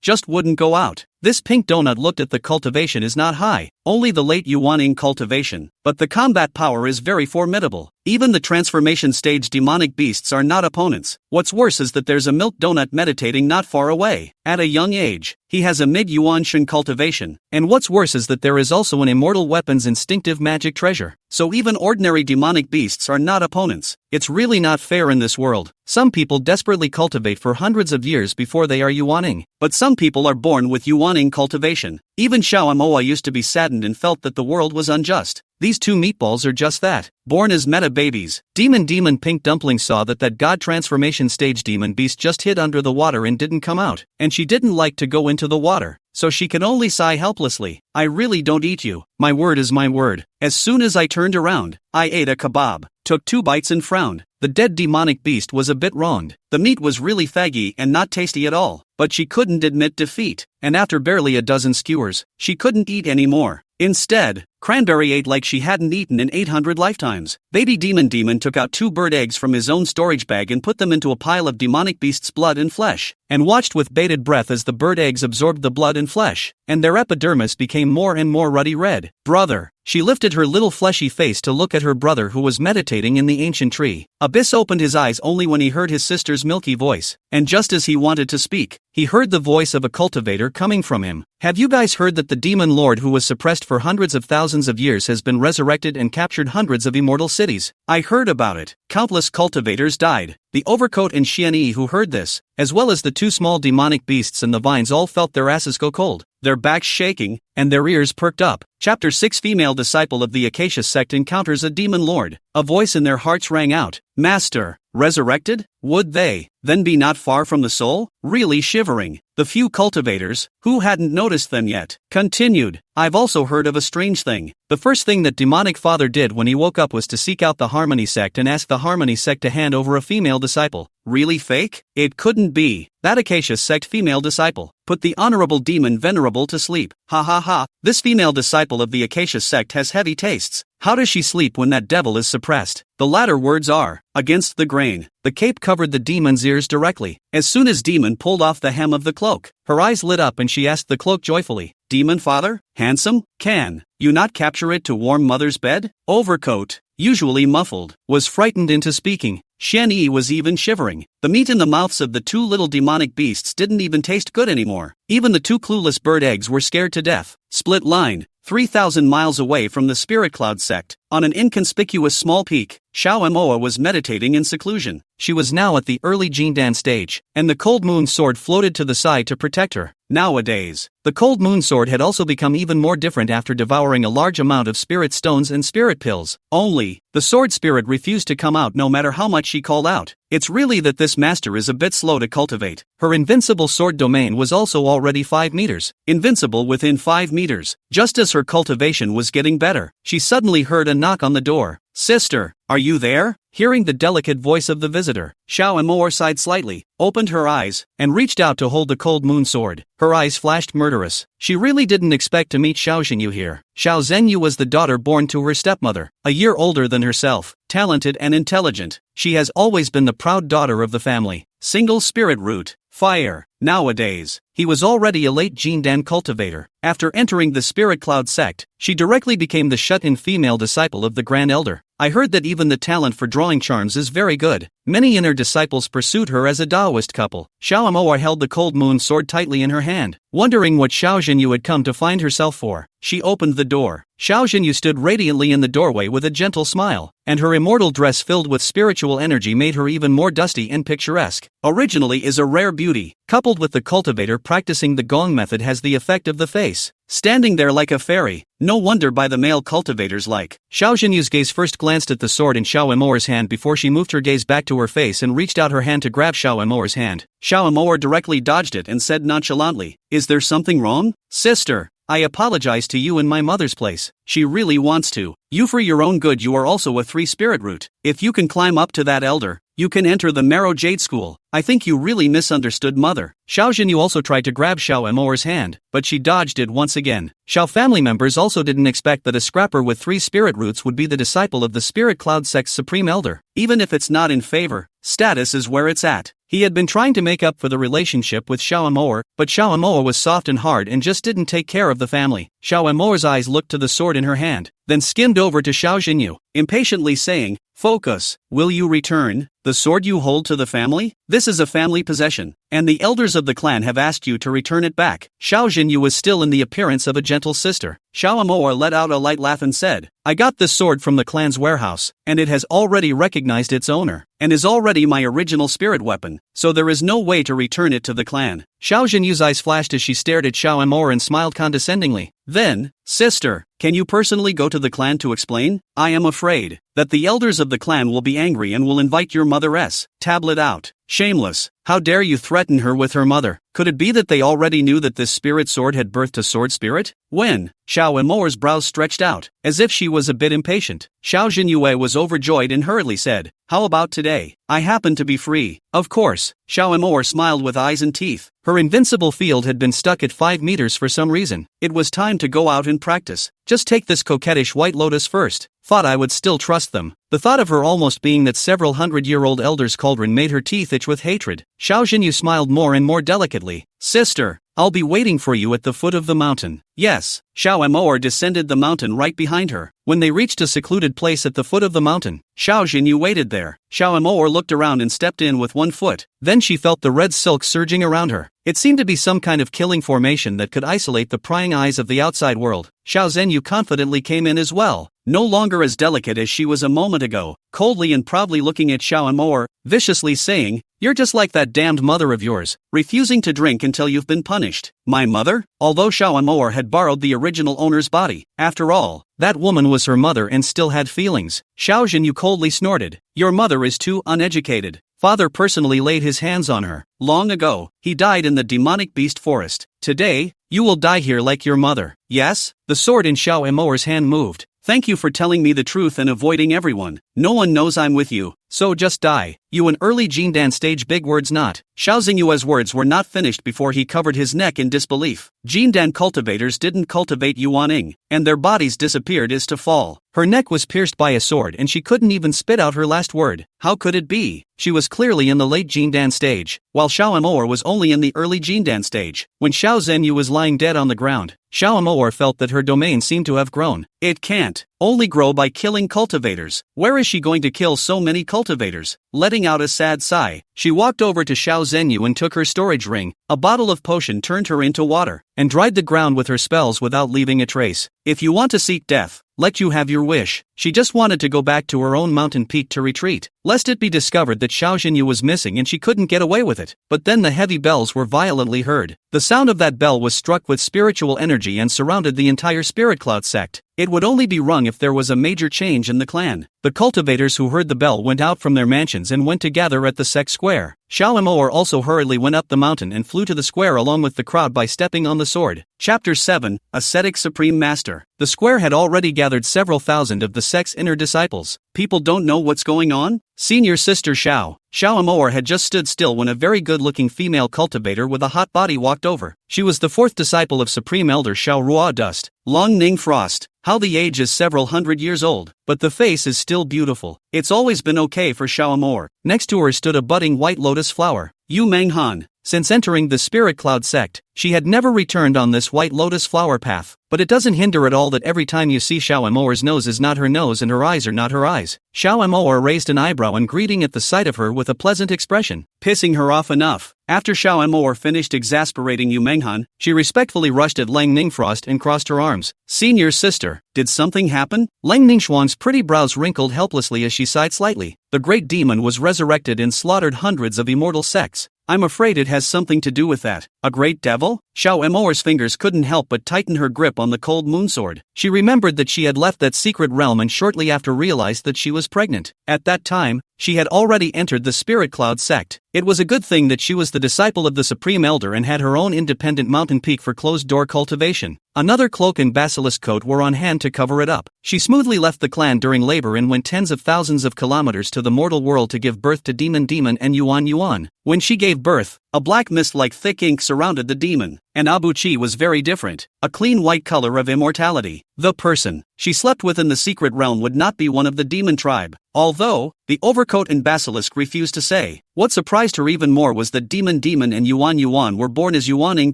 just wouldn't go out." This pink donut looked at the cultivation is not high, only the late Yuaning cultivation, but the combat power is very formidable. Even the transformation stage demonic beasts are not opponents. What's worse is that there's a milk donut meditating not far away. At a young age, he has a mid-Yuan Shen cultivation, and what's worse is that there is also an immortal weapon's instinctive magic treasure. So even ordinary demonic beasts are not opponents. It's really not fair in this world. Some people desperately cultivate for hundreds of years before they are Yuaning, but some people are born with Yuaning cultivation. Even Xiao Moa used to be saddened and felt that the world was unjust. These 2 meatballs are just that, born as meta babies. Demon Pink Dumpling saw that god transformation stage demon beast just hid under the water and didn't come out, and she didn't like to go into the water, so she can only sigh helplessly. "I really don't eat you, my word is my word." As soon as I turned around, I ate a kebab, took 2 bites and frowned. The dead demonic beast was a bit wronged. The meat was really faggy and not tasty at all, but she couldn't admit defeat, and after barely a dozen skewers, she couldn't eat anymore. Instead, Cranberry ate like she hadn't eaten in 800 lifetimes. Baby Demon took out 2 bird eggs from his own storage bag and put them into a pile of demonic beast's blood and flesh, and watched with bated breath as the bird eggs absorbed the blood and flesh, and their epidermis became more and more ruddy red. "Brother." She lifted her little fleshy face to look at her brother who was meditating in the ancient tree. Abyss opened his eyes only when he heard his sister's milky voice, and just as he wanted to speak, he heard the voice of a cultivator coming from him. "Have you guys heard that the demon lord who was suppressed for hundreds of thousands of years has been resurrected and captured hundreds of immortal cities?" "I heard about it. Countless cultivators died." The overcoat and Xianyi who heard this, as well as the 2 small demonic beasts and the vines all felt their asses go cold, their backs shaking, and their ears perked up. Chapter 6 Female disciple of the Acacia sect encounters a demon lord. A voice in their hearts rang out, "Master, resurrected? Would they then be not far from the soul?" Really shivering, the few cultivators, who hadn't noticed them yet, continued, "I've also heard of a strange thing. The first thing that demonic father did when he woke up was to seek out the Harmony sect and ask the Harmony sect to hand over a female disciple. Really fake? It couldn't be. That Acacia sect female disciple put the honorable demon venerable to sleep. Ha ha ha, this female disciple of the Acacia sect has heavy tastes. How does she sleep when that devil is suppressed?" The latter words are against the grain. The cape covered the demon's ears directly. As soon as demon pulled off the hem of the cloak, her eyes lit up and she asked the cloak joyfully, "Demon father, handsome, can you not capture it to warm mother's bed?" Overcoat, usually muffled, was frightened into speaking. Xianyi was even shivering. The meat in the mouths of the 2 little demonic beasts didn't even taste good anymore. Even the 2 clueless bird eggs were scared to death. Split line, 3,000 miles away from the Spirit Cloud sect, on an inconspicuous small peak, Xiao Moa was meditating in seclusion. She was now at the early Jindan stage, and the cold moon sword floated to the side to protect her. Nowadays, the cold moon sword had also become even more different after devouring a large amount of spirit stones and spirit pills. Only, the sword spirit refused to come out no matter how much she called out. It's really that this master is a bit slow to cultivate. Her invincible sword domain was also already 5 meters, invincible within 5 meters. Just as her cultivation was getting better, she suddenly heard a knock on the door. "Sister, are you there?" Hearing the delicate voice of the visitor, Xiao Amor sighed slightly, opened her eyes, and reached out to hold the cold moon sword. Her eyes flashed murderous. She really didn't expect to meet Xiao Zhenyu here. Xiao Zhenyu was the daughter born to her stepmother, a year older than herself, talented and intelligent. She has always been the proud daughter of the family. Single spirit root, fire. Nowadays, he was already a late Jindan cultivator. After entering the Spirit Cloud sect, she directly became the shut-in female disciple of the Grand Elder. I heard that even the talent for drawing charms is very good. Many inner disciples pursued her as a Taoist couple. Xiao Amoa held the cold moon sword tightly in her hand, wondering what Xiao Zhenyu had come to find herself for. She opened the door. Xiao Zhenyu stood radiantly in the doorway with a gentle smile, and her immortal dress filled with spiritual energy made her even more dusty and picturesque. Originally is a rare beauty, coupled with the cultivator practicing the gong method has the effect of the face, standing there like a fairy. No wonder by the male cultivators like. Xiao Zhenyu's gaze first glanced at the sword in Xiao Amoa's hand before she moved her gaze back to her face and reached out her hand to grab Xiao Amoa's hand. Xiao Amoa directly dodged it and said nonchalantly, "Is there something wrong? Sister, I apologize to you in my mother's place. She really wants to. You for your own good you are also a 3 spirit root. If you can climb up to that elder, you can enter the Marrow Jade School. I think you really misunderstood mother." Xiao Zhenyu also tried to grab Xiao Amoa's hand, but she dodged it once again. Xiao family members also didn't expect that a scrapper with 3 spirit roots would be the disciple of the Spirit Cloud sect's supreme elder. Even if it's not in favor, status is where it's at. He had been trying to make up for the relationship with Xiao Amoa, but Xiao Amoa was soft and hard and just didn't take care of the family. Xiao Amoa's eyes looked to the sword in her hand, then skimmed over to Xiao Zhenyu, impatiently saying, "Focus, will you return the sword you hold to the family? This is a family possession, and the elders of the clan have asked you to return it back." Xiao Zhenyu was still in the appearance of a gentle sister. Xiao Amoa let out a light laugh and said, "I got this sword from the clan's warehouse, and it has already recognized its owner, and is already my original spirit weapon, so there is no way to return it to the clan." Xiao Zhenyu's eyes flashed as she stared at Xiao Amoa and smiled condescendingly. Then, "Sister, can you personally go to the clan to explain? I am afraid that the elders of the clan will be angry and will invite your mother's tablet out." Shameless, how dare you threaten her with her mother? Could it be that they already knew that this spirit sword had birthed a sword spirit? When? Xiao Amoa's brows stretched out, as if she was a bit impatient. Xiao Zhenyue was overjoyed and hurriedly said, "How about today? I happen to be free." Of course, Xiao Amoa smiled with eyes and teeth. Her invincible field had been stuck at 5 meters for some reason. It was time to go out and practice. Just take this coquettish white lotus first. Thought I would still trust them. The thought of her almost being that several hundred-year-old elder's cauldron made her teeth itch with hatred. Xiao Zhenyu smiled more and more delicately. "Sister, I'll be waiting for you at the foot of the mountain." Yes, Xiao Amoa descended the mountain right behind her. When they reached a secluded place at the foot of the mountain, Xiao Zhenyu waited there. Xiao Amoa looked around and stepped in with one foot. Then she felt the red silk surging around her. It seemed to be some kind of killing formation that could isolate the prying eyes of the outside world. Xiao Zhenyu confidently came in as well, no longer as delicate as she was a moment ago, coldly and proudly looking at Xiao Amoa, viciously saying, "You're just like that damned mother of yours, refusing to drink until you've been punished." My mother? Although Xiao Amoa had borrowed the original owner's body, after all, that woman was her mother and still had feelings. Xiao Zhenyu coldly snorted, "Your mother is too uneducated. Father personally laid his hands on her. Long ago, he died in the demonic beast forest. Today, you will die here like your mother." Yes? The sword in Xiao Amoa's hand moved. "Thank you for telling me the truth and avoiding everyone. No one knows I'm with you, so just die. You an early Jindan stage big words not." Xiao Xingyue's words were not finished before he covered his neck in disbelief. Jindan cultivators didn't cultivate Yuaning, and their bodies disappeared as to fall. Her neck was pierced by a sword and she couldn't even spit out her last word. How could it be? She was clearly in the late Jindan stage, while Xiao Amoa was only in the early Jindan stage. When Xiao Zhenyu was lying dead on the ground, Xiao Amoa felt that her domain seemed to have grown. It can't only grow by killing cultivators. Where is she going to kill so many cultivators? Letting out a sad sigh, she walked over to Xiao Zhenyu and took her storage ring. A bottle of potion turned her into water, and dried the ground with her spells without leaving a trace. If you want to seek death, let you have your wish. She just wanted to go back to her own mountain peak to retreat, lest it be discovered that Xiao Zhenyu was missing and she couldn't get away with it. But then the heavy bells were violently heard. The sound of that bell was struck with spiritual energy and surrounded the entire Spirit Cloud sect. It would only be rung if there was a major change in the clan. The cultivators who heard the bell went out from their mansions and went to gather at the sect square. Xiao Emoer also hurriedly went up the mountain and flew to the square along with the crowd by stepping on the sword. Chapter 7, Ascetic Supreme Master. The square had already gathered several thousand of the sect's inner disciples. People don't know what's going on? Senior sister Xiao Emoer had just stood still when a very good-looking female cultivator with a hot body walked over. She was the fourth disciple of Supreme Elder Xiao Rua Dust, Long Ning Frost. How the age is several hundred years old, but the face is still beautiful. It's always been okay for Xiao Emoer. Next to her stood a budding white lotus flower, Yu Menghan. Since entering the Spirit Cloud sect, she had never returned on this white lotus flower path, but it doesn't hinder at all that every time you see Xiao Emoer's nose is not her nose and her eyes are not her eyes. Xiao Emoer raised an eyebrow in greeting at the sight of her with a pleasant expression. Pissing her off enough. After Xiao Emoer finished exasperating Yu Menghan, she respectfully rushed at Lang Ningfrost and crossed her arms. Senior sister, did something happen? Lang Ningxuan's pretty brows wrinkled helplessly as she sighed slightly. The great demon was resurrected and slaughtered hundreds of immortal sects. I'm afraid it has something to do with that. A great devil? Xiao Emoer's fingers couldn't help but tighten her grip on the cold moonsword. She remembered that she had left that secret realm and shortly after realized that she was pregnant. At that time, she had already entered the Spirit Cloud sect. It was a good thing that she was the disciple of the Supreme Elder and had her own independent mountain peak for closed-door cultivation. Another cloak and basilisk coat were on hand to cover it up. She smoothly left the clan during labor and went tens of thousands of kilometers to the mortal world to give birth to Demon and Yuan. When she gave birth, a black mist like thick ink surrounded the demon, and Abuchi was very different, a clean white color of immortality. The person she slept with in the secret realm would not be one of the demon tribe, although, the overcoat and basilisk refused to say. What surprised her even more was that Demon and Yuan were born as Yuaning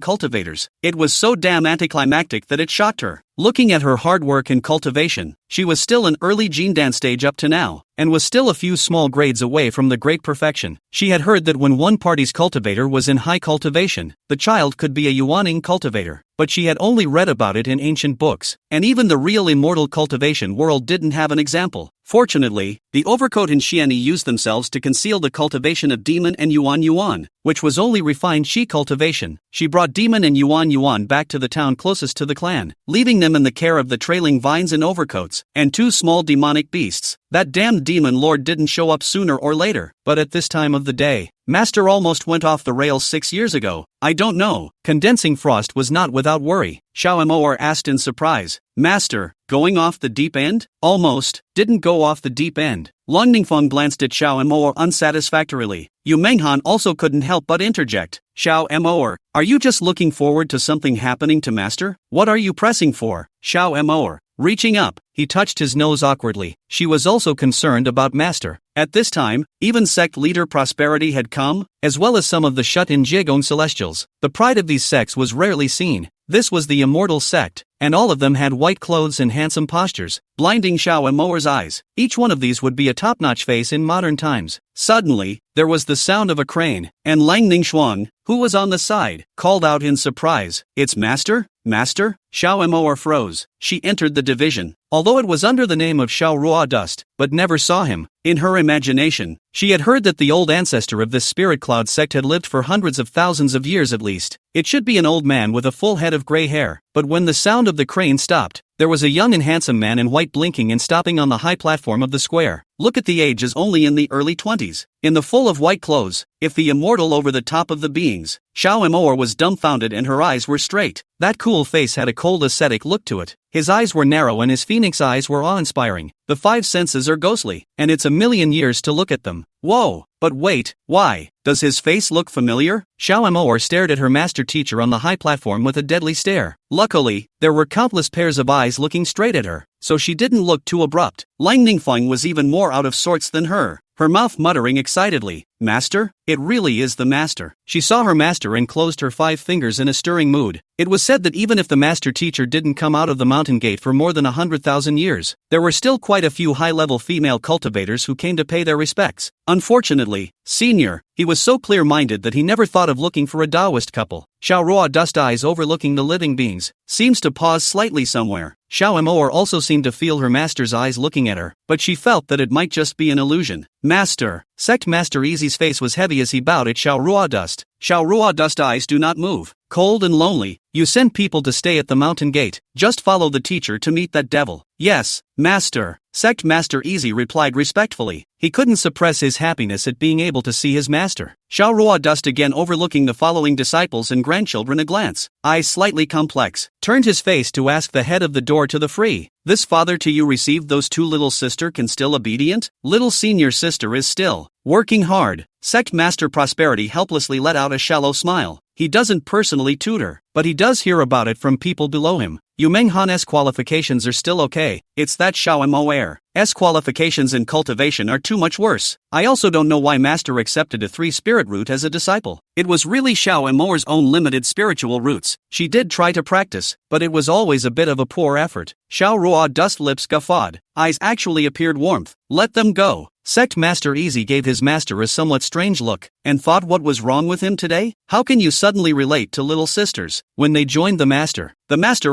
cultivators. It was so damn anticlimactic that it shocked her. Looking at her hard work and cultivation, she was still an early Jindan stage up to now, and was still a few small grades away from the great perfection. She had heard that when one party's cultivator was in high cultivation, the child could be a Yuaning cultivator, but she had only read about it in ancient books, and even the real immortal cultivation world didn't have an example. Fortunately, the overcoat and Xiani used themselves to conceal the cultivation of Demon and Yuan, which was only refined Shi cultivation. She brought Demon and Yuan back to the town closest to the clan, leaving them in the care of the trailing vines and overcoats, and two small demonic beasts. That damned demon lord didn't show up sooner or later, but at this time of the day, Master almost went off the rails 6 years ago. I don't know. Condensing Frost was not without worry. Xiao Emoer asked in surprise. Master, going off the deep end? Almost, didn't go off the deep end. Long Ningfeng glanced at Xiao Emoer unsatisfactorily. Yu Menghan also couldn't help but interject. Xiao Emoer, are you just looking forward to something happening to Master? What are you pressing for? Xiao Emoer. Reaching up, he touched his nose awkwardly. She was also concerned about Master. At this time, even sect leader Prosperity had come, as well as some of the shut-in Jigon Celestials. The pride of these sects was rarely seen. This was the Immortal Sect, and all of them had white clothes and handsome postures, blinding Xiao Emoer's eyes. Each one of these would be a top-notch face in modern times. Suddenly, there was the sound of a crane, and Lang Ningxuan, who was on the side, called out in surprise, "It's Master? Master?" Xiao Emoer froze. She entered the division, although it was under the name of Xiao Rua Dust, but never saw him. In her imagination, she had heard that the old ancestor of this Spirit Cloud sect had lived for hundreds of thousands of years at least. It should be an old man with a full head of gray hair, but when the sound of the crane stopped, there was a young and handsome man in white blinking and stopping on the high platform of the square. Look at the age is only in the early 20s. In the full of white clothes, if the immortal over the top of the beings. Xiao Emoer was dumbfounded and her eyes were straight. That cool face had a cold ascetic look to it. His eyes were narrow and his phoenix eyes were awe-inspiring. The five senses are ghostly, and it's a million years to look at them. Whoa, but wait, why? Does his face look familiar? Xiao Emoer stared at her master teacher on the high platform with a deadly stare. Luckily, there were countless pairs of eyes looking straight at her, so she didn't look too abrupt. Lang Ningfeng was even more out of sorts than her, her mouth muttering excitedly, "Master? It really is the master." She saw her master and closed her 5 fingers in a stirring mood. It was said that even if the master teacher didn't come out of the mountain gate for more than 100,000 years, there were still quite a few high-level female cultivators who came to pay their respects. Unfortunately, Senior, he was so clear-minded that he never thought of looking for a Taoist couple. Xiao Rua Dust eyes overlooking the living beings, seems to pause slightly somewhere. Xiao Emoer also seemed to feel her master's eyes looking at her, but she felt that it might just be an illusion. Master, Sect Master Easy's face was heavy as he bowed at Xiao Rua Dust. Xiao Rua Dust eyes do not move. Cold and lonely, you send people to stay at the mountain gate. Just follow the teacher to meet that devil. Yes, Master. Sect Master Easy replied respectfully. He couldn't suppress his happiness at being able to see his master. Xiao Rua Dust, again overlooking the following disciples and grandchildren a glance, eyes slightly complex, turned his face to ask the head of the door to the free. This father to you received those two little sister can still obedient? Little senior sister is still working hard. Sect Master Prosperity helplessly let out a shallow smile. He doesn't personally tutor, but he does hear about it from people below him. Yu Menghan's qualifications are still okay, it's that Xiao Mo's qualifications in cultivation are too much worse. I also don't know why Master accepted a 3-spirit route as a disciple. It was really Xiao Mo's own limited spiritual roots. She did try to practice, but it was always a bit of a poor effort. Xiao Rua Dust lips guffawed, eyes actually appeared warmth. Let them go. Sect Master Easy gave his master a somewhat strange look, and thought what was wrong with him today? How can you suddenly relate to little sisters? When they joined the master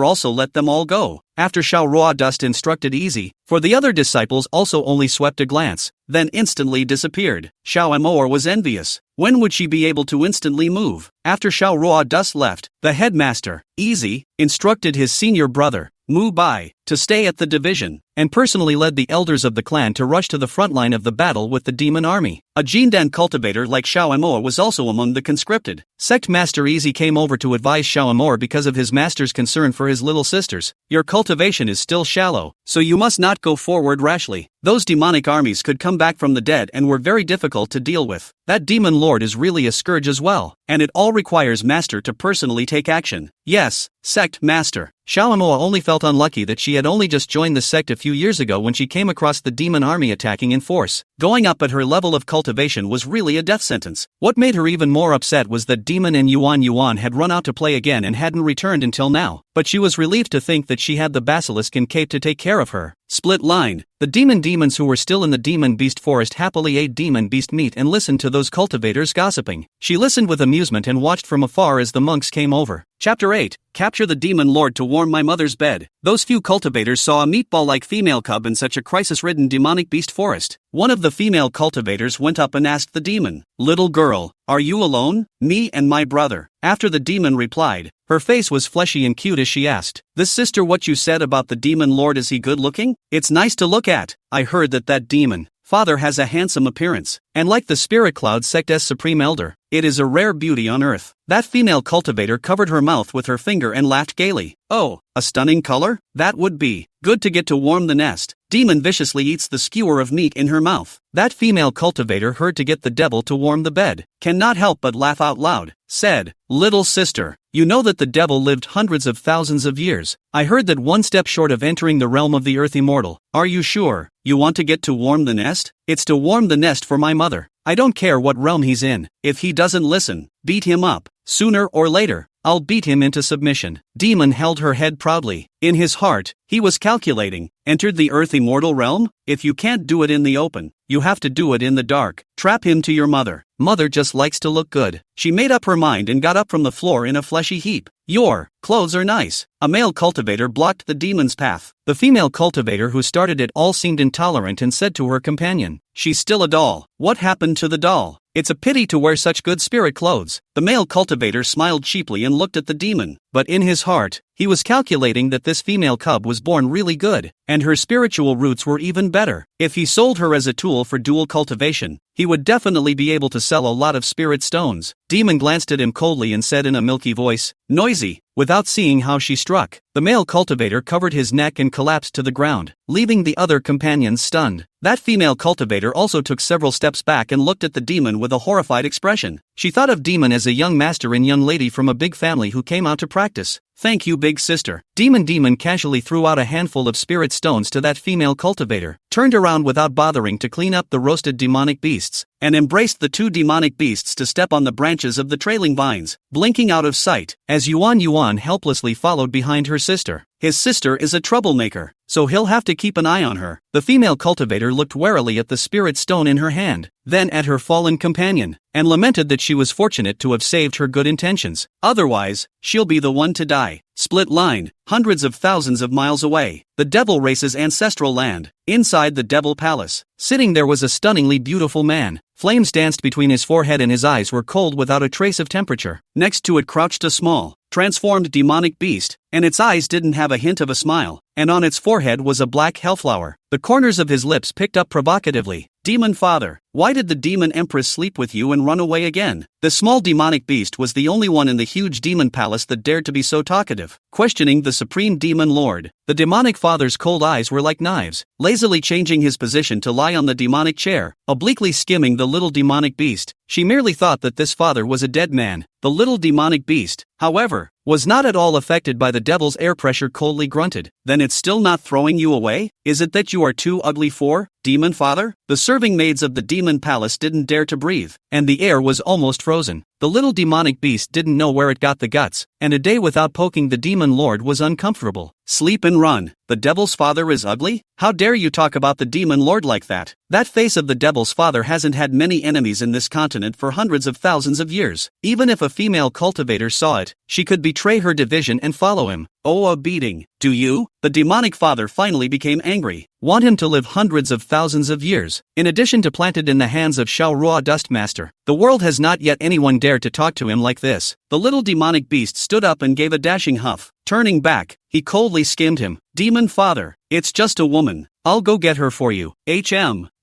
also let them all go. After Xiao Rua Dust instructed Easy, for the other disciples also only swept a glance, then instantly disappeared. Xiao Mo was envious. When would she be able to instantly move? After Xiao Rua Dust left, the headmaster, Easy, instructed his senior brother, Mu Bai, to stay at the division, and personally led the elders of the clan to rush to the front line of the battle with the demon army. A Jindan cultivator like Xiao Mo was also among the conscripted. Sect Master Easy came over to advise Xiao Mo because of his master's concern for his little sisters. Your cultivation is still shallow, so you must not go forward rashly. Those demonic armies could come back from the dead and were very difficult to deal with. That demon lord is really a scourge as well, and it all requires master to personally take action. Yes, Sect Master. Xiao Mo only felt unlucky that she had only just joined the sect a few years ago when she came across the demon army attacking in force. Going up at her level of cultivation was really a death sentence. What made her even more upset was that Demon and Yuan had run out to play again and hadn't returned until now, but she was relieved to think that she had the basilisk and cape to take care of her. Split line. The demons who were still in the demon beast forest happily ate demon beast meat and listened to those cultivators gossiping. She listened with amusement and watched from afar as the monks came over. Chapter 8. Capture the demon lord to warm my mother's bed. Those few cultivators saw a meatball-like female cub in such a crisis-ridden demonic beast forest. One of the female cultivators went up and asked the demon, "Little girl, are you alone?" "Me and my brother." After the demon replied, her face was fleshy and cute as she asked, "This sister, what you said about the demon lord, is he good looking?" "It's nice to look at. I heard that demon father has a handsome appearance, and like the Spirit Cloud Sect's supreme elder, it is a rare beauty on earth." That female cultivator covered her mouth with her finger and laughed gaily. "Oh, a stunning color? That would be good to get to warm the nest." Demon viciously eats the skewer of meat in her mouth. That female cultivator heard to get the devil to warm the bed, cannot help but laugh out loud, said, "Little sister, you know that the devil lived hundreds of thousands of years. I heard that one step short of entering the realm of the earth immortal. Are you sure you want to get to warm the nest?" "It's to warm the nest for my mother. I don't care what realm he's in. If he doesn't listen, beat him up. Sooner or later, I'll beat him into submission." Demon held her head proudly. In his heart, he was calculating, entered the earth immortal realm? If you can't do it in the open, you have to do it in the dark. Trap him to your mother. Mother just likes to look good. She made up her mind and got up from the floor in a fleshy heap. "Your clothes are nice." A male cultivator blocked the demon's path. The female cultivator who started it all seemed intolerant and said to her companion, "She's still a doll. What happened to the doll? It's a pity to wear such good spirit clothes." The male cultivator smiled cheaply and looked at the demon, but in his heart, he was calculating that this female cub was born really good, and her spiritual roots were even better. If he sold her as a tool for dual cultivation, he would definitely be able to sell a lot of spirit stones. Demon glanced at him coldly and said in a milky voice, "Noisy," without seeing how she struck. The male cultivator covered his neck and collapsed to the ground, leaving the other companions stunned. That female cultivator also took several steps back and looked at the demon with a horrified expression. She thought of demon as a young master and young lady from a big family who came out to practice. "Thank you, big sister." Demon casually threw out a handful of spirit stones to that female cultivator, turned around without bothering to clean up the roasted demonic beasts, and embraced the two demonic beasts to step on the branches of the trailing vines, blinking out of sight, as Yuan helplessly followed behind her sister. His sister is a troublemaker, so he'll have to keep an eye on her. The female cultivator looked warily at the spirit stone in her hand, then at her fallen companion, and lamented that she was fortunate to have saved her good intentions. Otherwise, she'll be the one to die. Split line. Hundreds of thousands of miles away, the devil race's ancestral land. Inside the devil palace, sitting there was a stunningly beautiful man. Flames danced between his forehead and his eyes were cold without a trace of temperature. Next to it crouched a small, transformed demonic beast, and its eyes didn't have a hint of a smile, and on its forehead was a black hellflower. The corners of his lips picked up provocatively. Demon Father, why did the demon empress sleep with you and run away again? The small demonic beast was the only one in the huge demon palace that dared to be so talkative, questioning the supreme demon lord. The demonic father's cold eyes were like knives, lazily changing his position to lie on the demonic chair, obliquely skimming the little demonic beast. She merely thought that this father was a dead man. The little demonic beast, however, was not at all affected by the devil's air pressure. Coldly grunted. Then it's still not throwing you away? Is it that you are too ugly for, demon father? The serving maids of the demon palace didn't dare to breathe, and the air was almost frozen. The little demonic beast didn't know where it got the guts, and a day without poking the demon lord was uncomfortable. Sleep and run. The devil's father is ugly? How dare you talk about the demon lord like that? That face of the devil's father hasn't had many enemies in this continent for hundreds of thousands of years. Even if a female cultivator saw it, she could betray her division and follow him. Oh, a beating. Do you? The demonic father finally became angry. Want him to live hundreds of thousands of years. In addition to planted in the hands of Shao Rua Dustmaster, the world has not yet anyone dared to talk to him like this. The little demonic beast stood up and gave a dashing huff. Turning back, he coldly skimmed him. Demon father, it's just a woman. I'll go get her for you.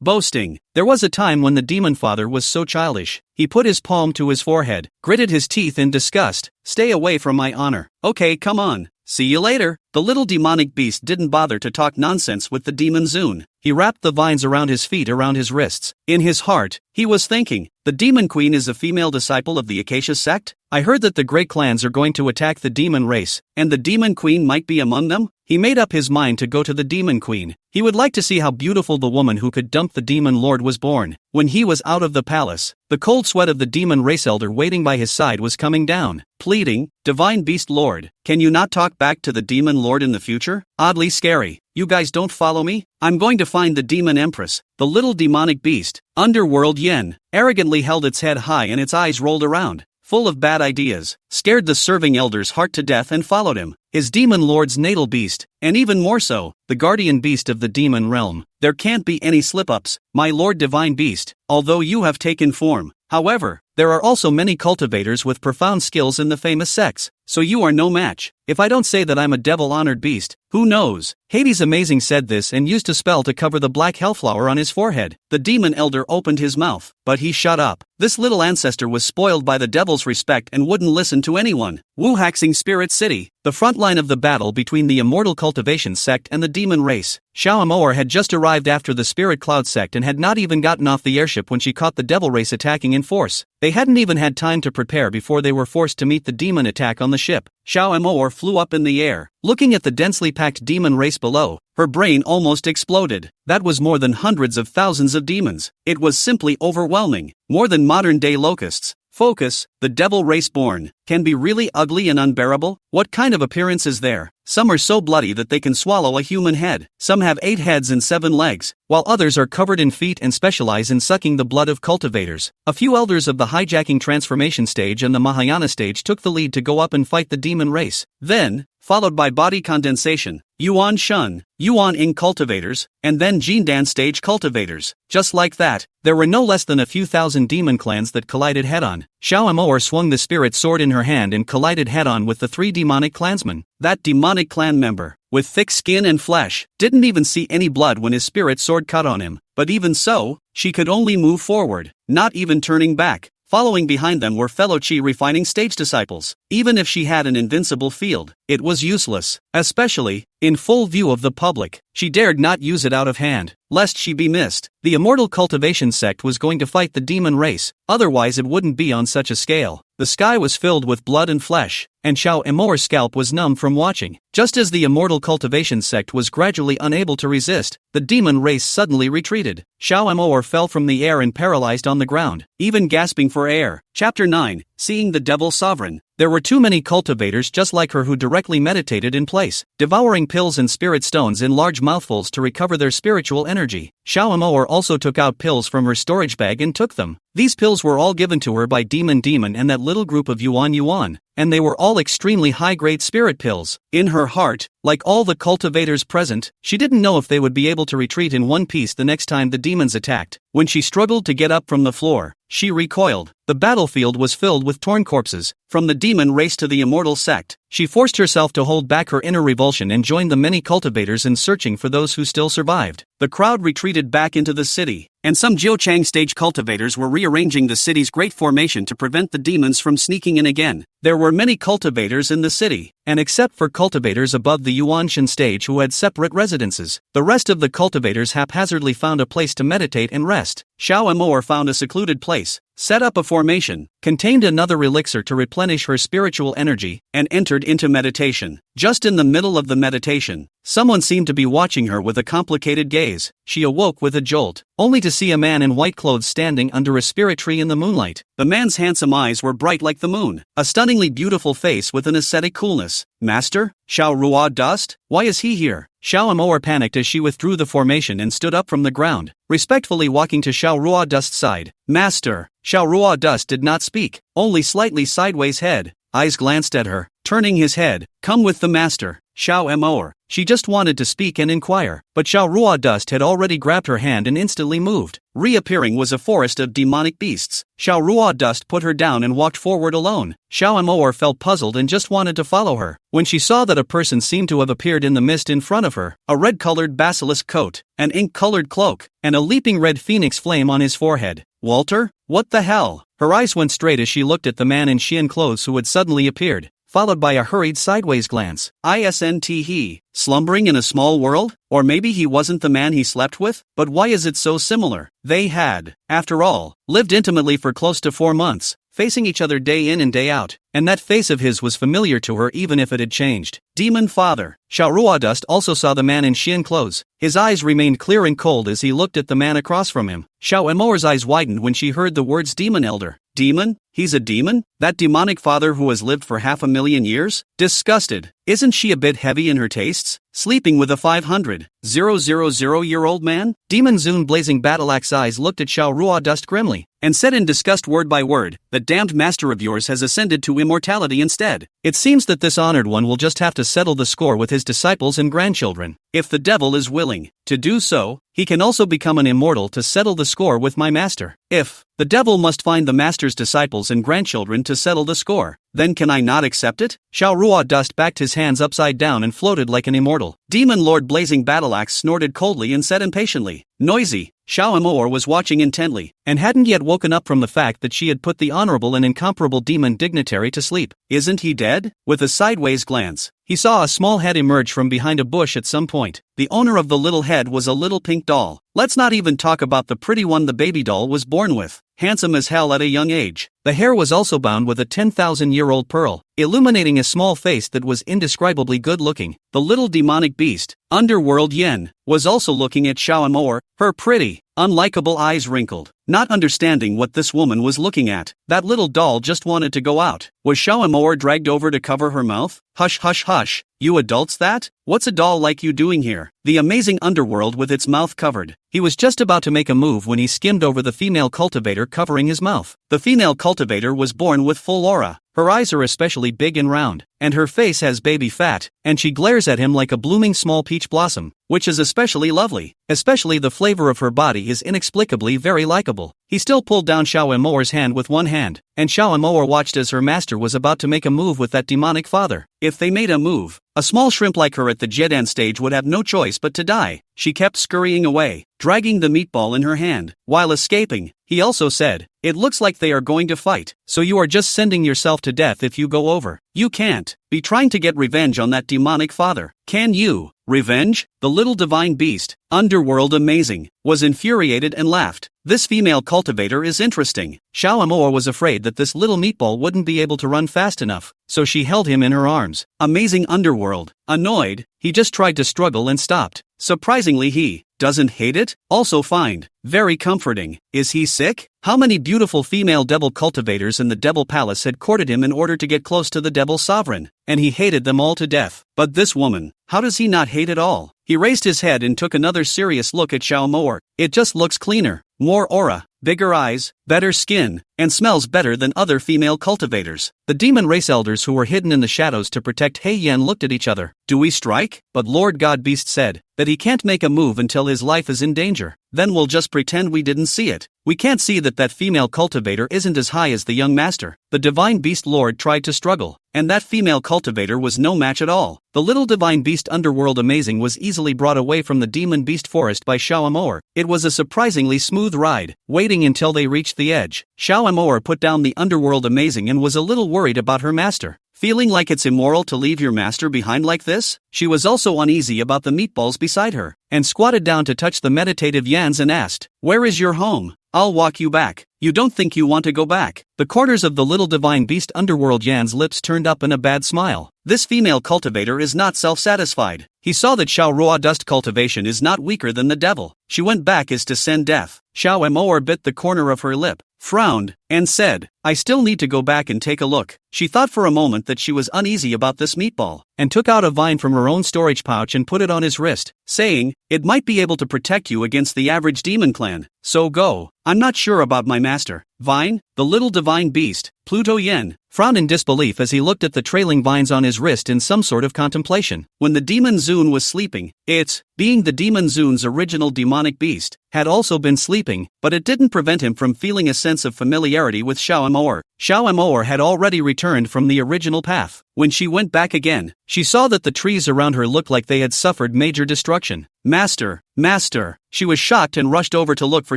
Boasting. There was a time when the demon father was so childish. He put his palm to his forehead, gritted his teeth in disgust. Stay away from my honor. Okay, come on. See you later. The little demonic beast didn't bother to talk nonsense with the demon Zune. He wrapped the vines around his feet, around his wrists. In his heart, he was thinking, the demon queen is a female disciple of the Acacia sect? I heard that the great clans are going to attack the demon race, and the demon queen might be among them? He made up his mind to go to the demon queen. He would like to see how beautiful the woman who could dump the demon lord was born. When he was out of the palace, the cold sweat of the demon race elder waiting by his side was coming down, pleading, Divine Beast Lord, can you not talk back to the demon lord in the future? Oddly scary. You guys don't follow me? I'm going to find the demon empress. The little demonic beast, underworld yen, arrogantly held its head high and its eyes rolled around, full of bad ideas, scared the serving elder's heart to death and followed him. His demon lord's natal beast, and even more so, the guardian beast of the demon realm. There can't be any slip-ups, my lord divine beast, although you have taken form. However, there are also many cultivators with profound skills in the famous sects, so you are no match. If I don't say that I'm a devil-honored beast, who knows? Hades Amazing said this and used a spell to cover the black hellflower on his forehead. The demon elder opened his mouth, but he shut up. This little ancestor was spoiled by the devil's respect and wouldn't listen to anyone. Wu-Haxing Spirit City, the front line of the battle between the immortal cultivation sect and the demon race. Shao Amour had just arrived after the Spirit Cloud sect and had not even gotten off the airship when she caught the devil race attacking in force. They hadn't even had time to prepare before they were forced to meet the demon attack on the ship. Shao Amour flew up in the air, looking at the densely packed demon race below. Her brain almost exploded. That was more than hundreds of thousands of demons. It was simply overwhelming. More than modern-day locusts. Focus, the devil race born, can be really ugly and unbearable. What kind of appearance is there? Some are so bloody that they can swallow a human head. Some have 8 heads and 7 legs, while others are covered in feet and specialize in sucking the blood of cultivators. A few elders of the hijacking transformation stage and the Mahayana stage took the lead to go up and fight the demon race. Then, followed by body condensation, Yuan Shun, Yuan Ing cultivators, and then Jindan stage cultivators. Just like that, there were no less than a few thousand demon clans that collided head-on. Shao Amour swung the spirit sword in her hand and collided head-on with the 3 demonic clansmen. That demonic clan member, with thick skin and flesh, didn't even see any blood when his spirit sword cut on him. But even so, she could only move forward, not even turning back. Following behind them were fellow Chi refining stage disciples. Even if she had an invincible field, it was useless, especially in full view of the public. She dared not use it out of hand, lest she be missed. The immortal cultivation sect was going to fight the demon race, otherwise it wouldn't be on such a scale. The sky was filled with blood and flesh, and Shao Amour's scalp was numb from watching. Just as the immortal cultivation sect was gradually unable to resist, the demon race suddenly retreated. Shao Amour fell from the air and paralyzed on the ground, even gasping for air. Chapter 9, seeing the devil sovereign. There were too many cultivators just like her who directly meditated in place, devouring pills and spirit stones in large mouthfuls to recover their spiritual energy. Xiaomoer also took out pills from her storage bag and took them. These pills were all given to her by Demon and that little group of Yuan, and they were all extremely high-grade spirit pills. In her heart, like all the cultivators present, she didn't know if they would be able to retreat in one piece the next time the demons attacked. When she struggled to get up from the floor, she recoiled. The battlefield was filled with torn corpses. From the demon race to the immortal sect, she forced herself to hold back her inner revulsion and joined the many cultivators in searching for those who still survived. The crowd retreated back into the city, and some Jiuchang stage cultivators were rearranging the city's great formation to prevent the demons from sneaking in again. There were many cultivators in the city, and except for cultivators above the Yuanshan stage who had separate residences, the rest of the cultivators haphazardly found a place to meditate and rest. Xiaomoer found a secluded place, set up a formation, contained another elixir to replenish her spiritual energy, and entered into meditation. Just in the middle of the meditation, someone seemed to be watching her with a complicated gaze. She awoke with a jolt, only to see a man in white clothes standing under a spirit tree in the moonlight. The man's handsome eyes were bright like the moon, a stunningly beautiful face with an ascetic coolness. Master? Xiao Rua Dust? Why is he here? Xiaomoer panicked as she withdrew the formation and stood up from the ground, respectfully walking to Xiao Rua Dust's side. Master! Xiao Rua Dust did not speak, only slightly sideways head. Eyes glanced at her, turning his head. Come with the master, Xiaomoer. She just wanted to speak and inquire, but Xiao Rua Dust had already grabbed her hand and instantly moved. Reappearing was a forest of demonic beasts. Xiao Rua Dust put her down and walked forward alone. Xiaomoer felt puzzled and just wanted to follow her, when she saw that a person seemed to have appeared in the mist in front of her, a red-colored basilisk coat, an ink-colored cloak, and a leaping red phoenix flame on his forehead. Walter? What the hell? Her eyes went straight as she looked at the man in Xian clothes who had suddenly appeared, followed by a hurried sideways glance. Isn't he slumbering in a small world? Or maybe he wasn't the man he slept with? But why is it so similar? They had, after all, lived intimately for close to 4 months, facing each other day in and day out, and that face of his was familiar to her even if it had changed. Demon Father. Xiao Rua Dust also saw the man in Xian clothes. His eyes remained clear and cold as he looked at the man across from him. Xiaomoer's eyes widened when she heard the words Demon Elder. Demon? He's a demon? That demonic father who has lived for 500,000 years? Disgusted. Isn't she a bit heavy in her tastes? Sleeping with a 500,000-year-old man? Demon Zun blazing battle-axe eyes looked at Xiao Rua Dust grimly, and said in disgust word by word, that damned master of yours has ascended to immortality instead. It seems that this honored one will just have to settle the score with his disciples and grandchildren. If the devil is willing to do so, he can also become an immortal to settle the score with my master. If the devil must find the master's disciples and grandchildren to settle the score, then can I not accept it? Xiao Rua Dust backed his hands upside down and floated like an immortal. Demon Lord Blazing Battleaxe snorted coldly and said impatiently, noisy. Xiaomoer was watching intently, and hadn't yet woken up from the fact that she had put the honorable and incomparable demon dignitary to sleep. Isn't he dead? With a sideways glance, he saw a small head emerge from behind a bush at some point. The owner of the little head was a little pink doll. Let's not even talk about the pretty one the baby doll was born with. Handsome as hell at a young age. The hair was also bound with a 10,000-year-old pearl, illuminating a small face that was indescribably good-looking. The little demonic beast, Underworld Yen, was also looking at Xiaomoer, her pretty, unlikable eyes wrinkled, not understanding what this woman was looking at. That little doll just wanted to go out. Was Xiaomoer dragged over to cover her mouth? Hush hush hush, you adults that? What's a doll like you doing here? The amazing underworld with its mouth covered. He was just about to make a move when he skimmed over the female cultivator covering his mouth. The female cultivator was born with full aura. Her eyes are especially big and round, and her face has baby fat, and she glares at him like a blooming small peach blossom, which is especially lovely. Especially the flavor of her body is inexplicably very likable. He still pulled down Xiaomoer's hand with one hand, and Xiaomoer watched as her master was about to make a move with that demonic father. If they made a move, a small shrimp like her at the Jedan stage would have no choice but to die. She kept scurrying away, dragging the meatball in her hand. While escaping, he also said, "It looks like they are going to fight, so you are just sending yourself to death if you go over. You can't be trying to get revenge on that demonic father, can you?" Revenge? The little divine beast, Underworld Amazing, was infuriated and laughed. This female cultivator is interesting. Xiaomoer was afraid that this little meatball wouldn't be able to run fast enough, so she held him in her arms. Amazing Underworld. Annoyed, he just tried to struggle and stopped. Surprisingly, he doesn't hate it, also find very comforting. Is he sick? How many beautiful female devil cultivators in the devil palace had courted him in order to get close to the devil sovereign, and he hated them all to death. But this woman, how does he not hate at all? He raised his head and took another serious look at Xiao Moer. It just looks cleaner, more aura, bigger eyes, better skin, and smells better than other female cultivators. The demon race elders who were hidden in the shadows to protect Hei Yan looked at each other. Do we strike? But Lord God Beast said that he can't make a move until his life is in danger. Then we'll just pretend we didn't see it. We can't see that female cultivator isn't as high as the young master. The divine beast lord tried to struggle, and that female cultivator was no match at all. The little divine beast underworld amazing was easily brought away from the demon beast forest by Xiao Moer. It was a surprisingly smooth ride. Waiting until they reached the edge, Xiao Moer put down the underworld amazing and was a little worried about her master. Feeling like it's immoral to leave your master behind like this? She was also uneasy about the meatballs beside her, and squatted down to touch the meditative Yans and asked, "Where is your home? I'll walk you back. You don't think you want to go back?" The corners of the little divine beast underworld Yan's lips turned up in a bad smile. This female cultivator is not self-satisfied. He saw that Xiao Ruo dust cultivation is not weaker than the devil. She went back as to send death. Xiao Moer bit the corner of her lip, frowned, and said, "I still need to go back and take a look." She thought for a moment that she was uneasy about this meatball, and took out a vine from her own storage pouch and put it on his wrist, saying, "It might be able to protect you against the average demon clan, so go." "I'm not sure about my master." Vine? The little divine beast, Pluto Yen, frowned in disbelief as he looked at the trailing vines on his wrist in some sort of contemplation. When the demon Zun was sleeping, it, being the demon Zun's original demonic beast, had also been sleeping, but it didn't prevent him from feeling a sense of familiarity with Xiao Moer. Xiao Moer had already returned from the original path. When she went back again, she saw that the trees around her looked like they had suffered major destruction. "Master, master!" She was shocked and rushed over to look for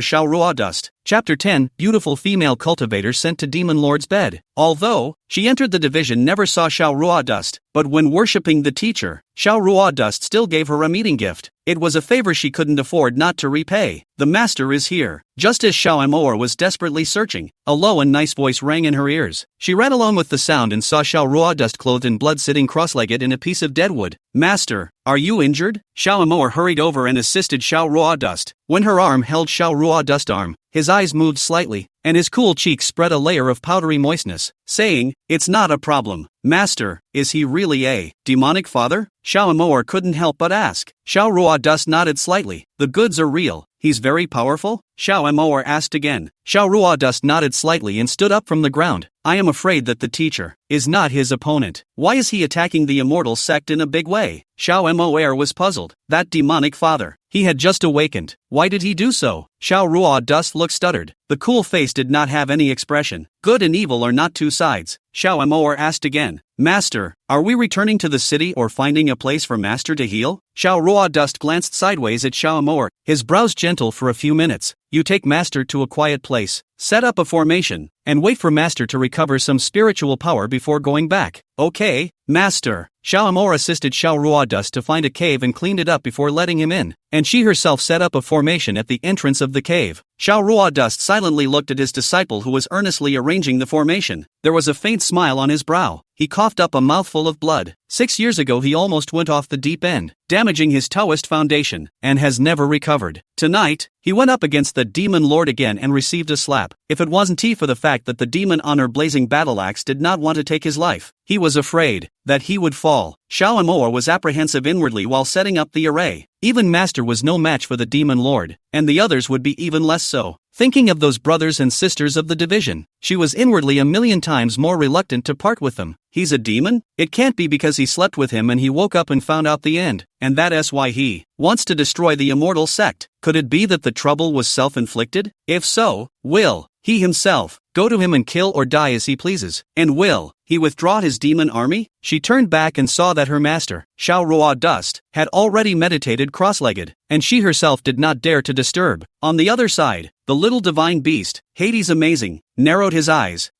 Xiao Ruo dust. Chapter 10, Beautiful Female Cultivator Sent to Demon Lord's Bed. Although she entered the division never saw Xiao Ruo dust, but when worshipping the teacher, Xiao Ruo dust still gave her a meeting gift. It was a favor she couldn't afford not to repay. "The master is here." Just as Xiao Moer was desperately searching, a low and nice voice rang in her ears. She ran along with the sound and saw Xiao Ruo dust clothed in blood sitting cross-legged in a piece of deadwood. "Master, are you injured?" Xiao Moer hurried over and assisted Xiao Ruo dust. When her arm held Xiao Ruo dust arm, his eyes moved slightly, and his cool cheeks spread a layer of powdery moistness, saying, "It's not a problem." "Master, is he really a demonic father?" Xiao Moer couldn't help but ask. Xiao Ruo dust nodded slightly. "The goods are real. He's very powerful?" Xiao Moer asked again. Xiao Ruo dust nodded slightly and stood up from the ground. "I am afraid that the teacher is not his opponent. Why is he attacking the immortal sect in a big way?" Xiao Moer was puzzled. That demonic father, he had just awakened. Why did he do so? Xiao Ruo dust looked stuttered. The cool face did not have any expression. "Good and evil are not two sides." Xiao Moer asked again. "Master, are we returning to the city or finding a place for Master to heal?" Xiao Ruo dust glanced sideways at Xiao Moer, his brows gentle for a few minutes. "You take Master to a quiet place, set up a formation, and wait for Master to recover some spiritual power before going back." "Okay, Master." Xiao Moer assisted Xiao Ruo dust to find a cave and cleaned it up before letting him in, and she herself set up a formation at the entrance of the cave. Xiao Ruo dust silently looked at his disciple who was earnestly arranging the formation. There was a faint smile on his brow. He coughed up a mouthful of blood. 6 years ago he almost went off the deep end, damaging his Taoist foundation, and has never recovered. Tonight, he went up against the demon lord again and received a slap. If it wasn't for the fact that the demon on her blazing battle axe did not want to take his life, he was afraid that he would fall. Xiao Moer was apprehensive inwardly while setting up the array. Even Master was no match for the demon lord, and the others would be even less so. Thinking of those brothers and sisters of the division, she was inwardly a million times more reluctant to part with them. He's a demon? It can't be because he slept with him and he woke up and found out the end, and that's why he wants to destroy the immortal sect. Could it be that the trouble was self-inflicted? If so, will he himself go to him and kill or die as he pleases? And will he withdraw his demon army? She turned back and saw that her master, Xiao Ruo dust, had already meditated cross-legged, and she herself did not dare to disturb. On the other side, the little divine beast, Hades amazing, narrowed his eyes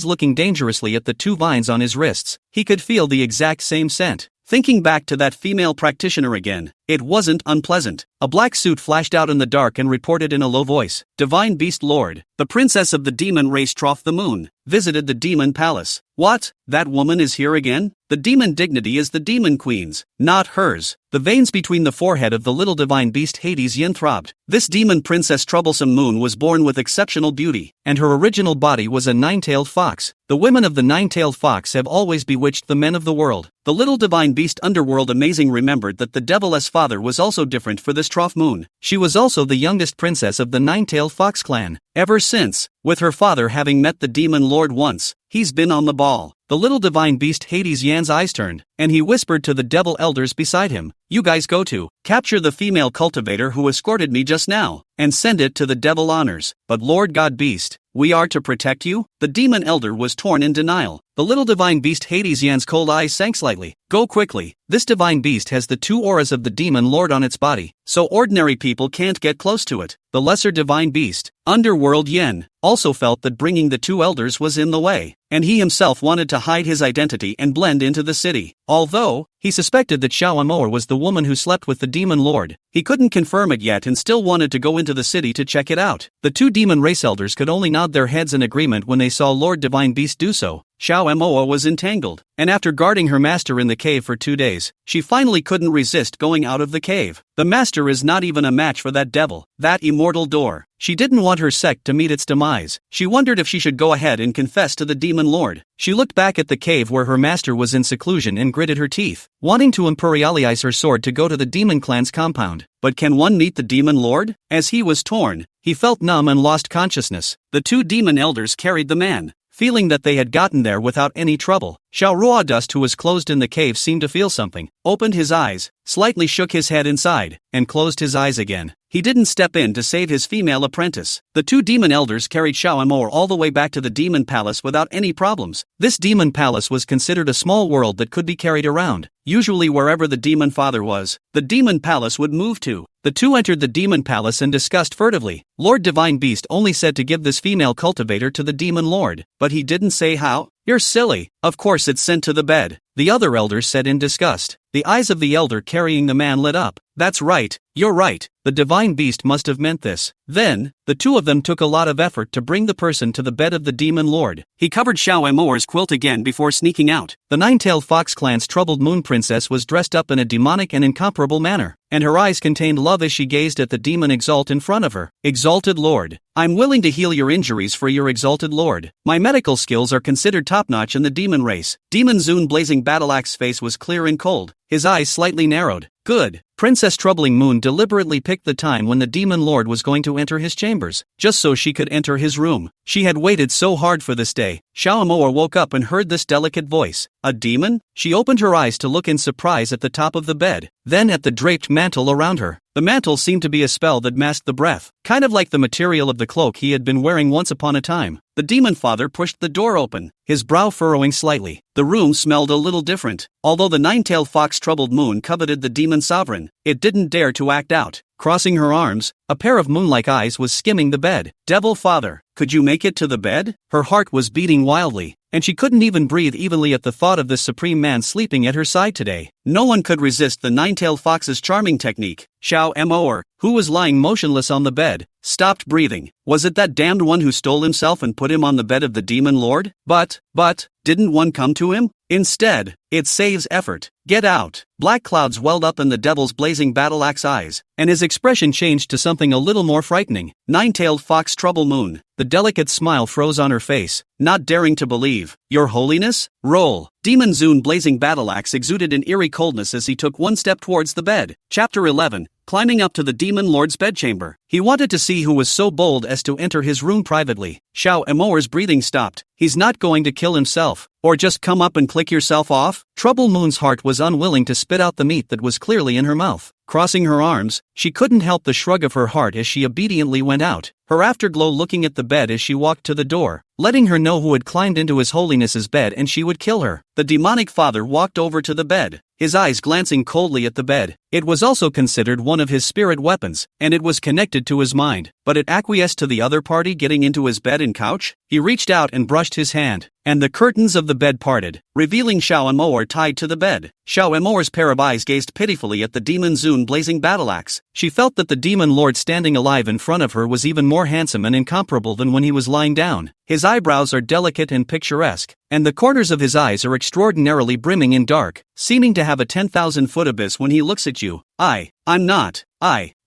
looking dangerously at the two vines on his wrists. He could feel the exact same scent. Thinking back to that female practitioner again, It wasn't unpleasant. A black suit flashed out in the dark and reported in a low voice, "Divine Beast Lord, the princess of the demon race Trough the Moon, visited the demon palace." "What? That woman is here again?" "The demon dignity is the demon queen's, not hers." The veins between the forehead of the little divine beast Hades Yin throbbed. This demon princess Troublesome Moon was born with exceptional beauty, and her original body was a nine-tailed fox. The women of the nine-tailed fox have always bewitched the men of the world. The little divine beast Underworld Amazing remembered that the devil's father was also different for this Trough Moon. She was also the youngest princess of the nine-tailed fox clan. Ever since, with her father having met the demon lord once, he's been on the ball. The little divine beast Hades Yan's eyes turned, and he whispered to the devil elders beside him, "You guys go to capture the female cultivator who escorted me just now, and send it to the devil honors." "But Lord God Beast, we are to protect you?" The demon elder was torn in denial. The little divine beast Hades Yan's cold eyes sank slightly. "Go quickly. This divine beast has the two auras of the demon lord on its body, so ordinary people can't get close to it." The lesser divine beast, Underworld Yen, also felt that bringing the two elders was in the way, and he himself wanted to hide his identity and blend into the city. Although he suspected that Xiao Amour was the woman who slept with the demon lord, he couldn't confirm it yet and still wanted to go into the city to check it out. The two demon race elders could only nod their heads in agreement when they saw Lord Divine Beast do so. Xiao Amour was entangled, and after guarding her master in the cave for 2 days, she finally couldn't resist going out of the cave. The master is not even a match for that devil, that immortal door. She didn't want her sect to meet its demise. She wondered if she should go ahead and confess to the demon lord. She looked back at the cave where her master was in seclusion and gritted her teeth, wanting to imperialize her sword to go to the demon clan's compound. But can one meet the demon lord? As he was torn, he felt numb and lost consciousness. The two demon elders carried the man, feeling that they had gotten there without any trouble. Xiao Ruodust, who was closed in the cave, seemed to feel something, opened his eyes, slightly shook his head inside, and closed his eyes again. He didn't step in to save his female apprentice. The two demon elders carried Xiao Amour all the way back to the demon palace without any problems. This demon palace was considered a small world that could be carried around. Usually wherever the demon father was, the demon palace would move to. The two entered the demon palace and discussed furtively. Lord Divine Beast only said to give this female cultivator to the demon lord, but he didn't say how. "You're silly. Of course it's sent to the bed," the other elders said in disgust. The eyes of the elder carrying the man lit up. "That's right, you're right. The divine beast must have meant this." Then, the two of them took a lot of effort to bring the person to the bed of the demon lord. He covered Xiao Amour's quilt again before sneaking out. The nine-tailed fox clan's troubled moon princess was dressed up in a demonic and incomparable manner, and her eyes contained love as she gazed at the demon Exalt in front of her. "Exalted Lord, I'm willing to heal your injuries for your exalted lord. My medical skills are considered top-notch in the demon race." Demon Zune Blazing Battleaxe face was clear and cold, his eyes slightly narrowed. "Good." Princess Troubling Moon deliberately picked the time when the demon lord was going to enter his chambers, just so she could enter his room. She had waited so hard for this day. Xiao Amour woke up and heard this delicate voice. "A demon?" She opened her eyes to look in surprise at the top of the bed, then at the draped mantle around her. The mantle seemed to be a spell that masked the breath, kind of like the material of the cloak he had been wearing once upon a time. The demon father pushed the door open, his brow furrowing slightly. The room smelled a little different. Although the nine-tailed fox Troubled Moon coveted the demon sovereign, it didn't dare to act out. Crossing her arms, a pair of moon-like eyes was skimming the bed. "Devil father, could you make it to the bed?" Her heart was beating wildly, and she couldn't even breathe evenly at the thought of this supreme man sleeping at her side today. No one could resist the nine-tailed fox's charming technique. Xiao Amour, who was lying motionless on the bed, stopped breathing. Was it that damned one who stole himself and put him on the bed of the demon lord? But, didn't one come to him? Instead, it saves effort. "Get out." Black clouds welled up in the devil's blazing battle-axe eyes, and his expression changed to something a little more frightening. Nine-tailed fox Trouble Moon. The delicate smile froze on her face, not daring to believe. "Your holiness?" "Roll." Demon Zune Blazing Battleaxe exuded an eerie coldness as he took one step towards the bed. Chapter 11. Climbing up to the demon lord's bedchamber. He wanted to see who was so bold as to enter his room privately. Xiao Amour's breathing stopped. He's not going to kill himself, or just come up and click yourself off? Trouble Moon's heart was unwilling to spit out the meat that was clearly in her mouth. Crossing her arms, she couldn't help the shrug of her heart as she obediently went out, her afterglow looking at the bed as she walked to the door, letting her know who had climbed into His Holiness's bed and she would kill her. The demonic father walked over to the bed, his eyes glancing coldly at the bed. It was also considered one of his spirit weapons, and it was connected to his mind, but it acquiesced to the other party getting into his bed and couch. He reached out and brushed his hand. and the curtains of the bed parted, revealing Xiao Amor tied to the bed. Xiao Amor's pair of eyes gazed pitifully at the demon Zun blazing battle axe. She felt that the demon lord standing alive in front of her was even more handsome and incomparable than when he was lying down. His eyebrows are delicate and picturesque, and the corners of his eyes are extraordinarily brimming in dark, seeming to have a 10,000-foot abyss when he looks at you. I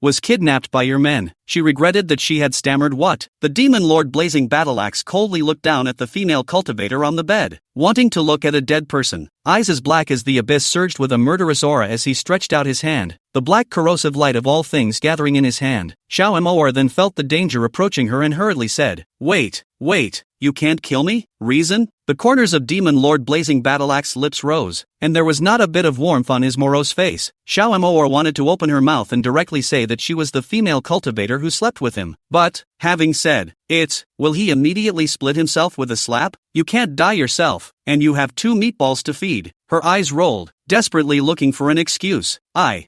was kidnapped by your men. She regretted that she had stammered what? The demon lord blazing battle axe coldly looked down at the female cultivator on the bed, wanting to look at a dead person. Eyes as black as the abyss surged with a murderous aura as he stretched out his hand, the black corrosive light of all things gathering in his hand. Xiao Amor then felt the danger approaching her and hurriedly said, Wait, you can't kill me? Reason? The corners of Demon Lord Blazing Battleaxe's lips rose, and there was not a bit of warmth on his morose face. Xiao Amor wanted to open her mouth and directly say that she was the female cultivator who slept with him, but, having said it, will he immediately split himself with a slap? You can't die yourself, and you have 2 meatballs to feed. Her eyes rolled, desperately looking for an excuse. I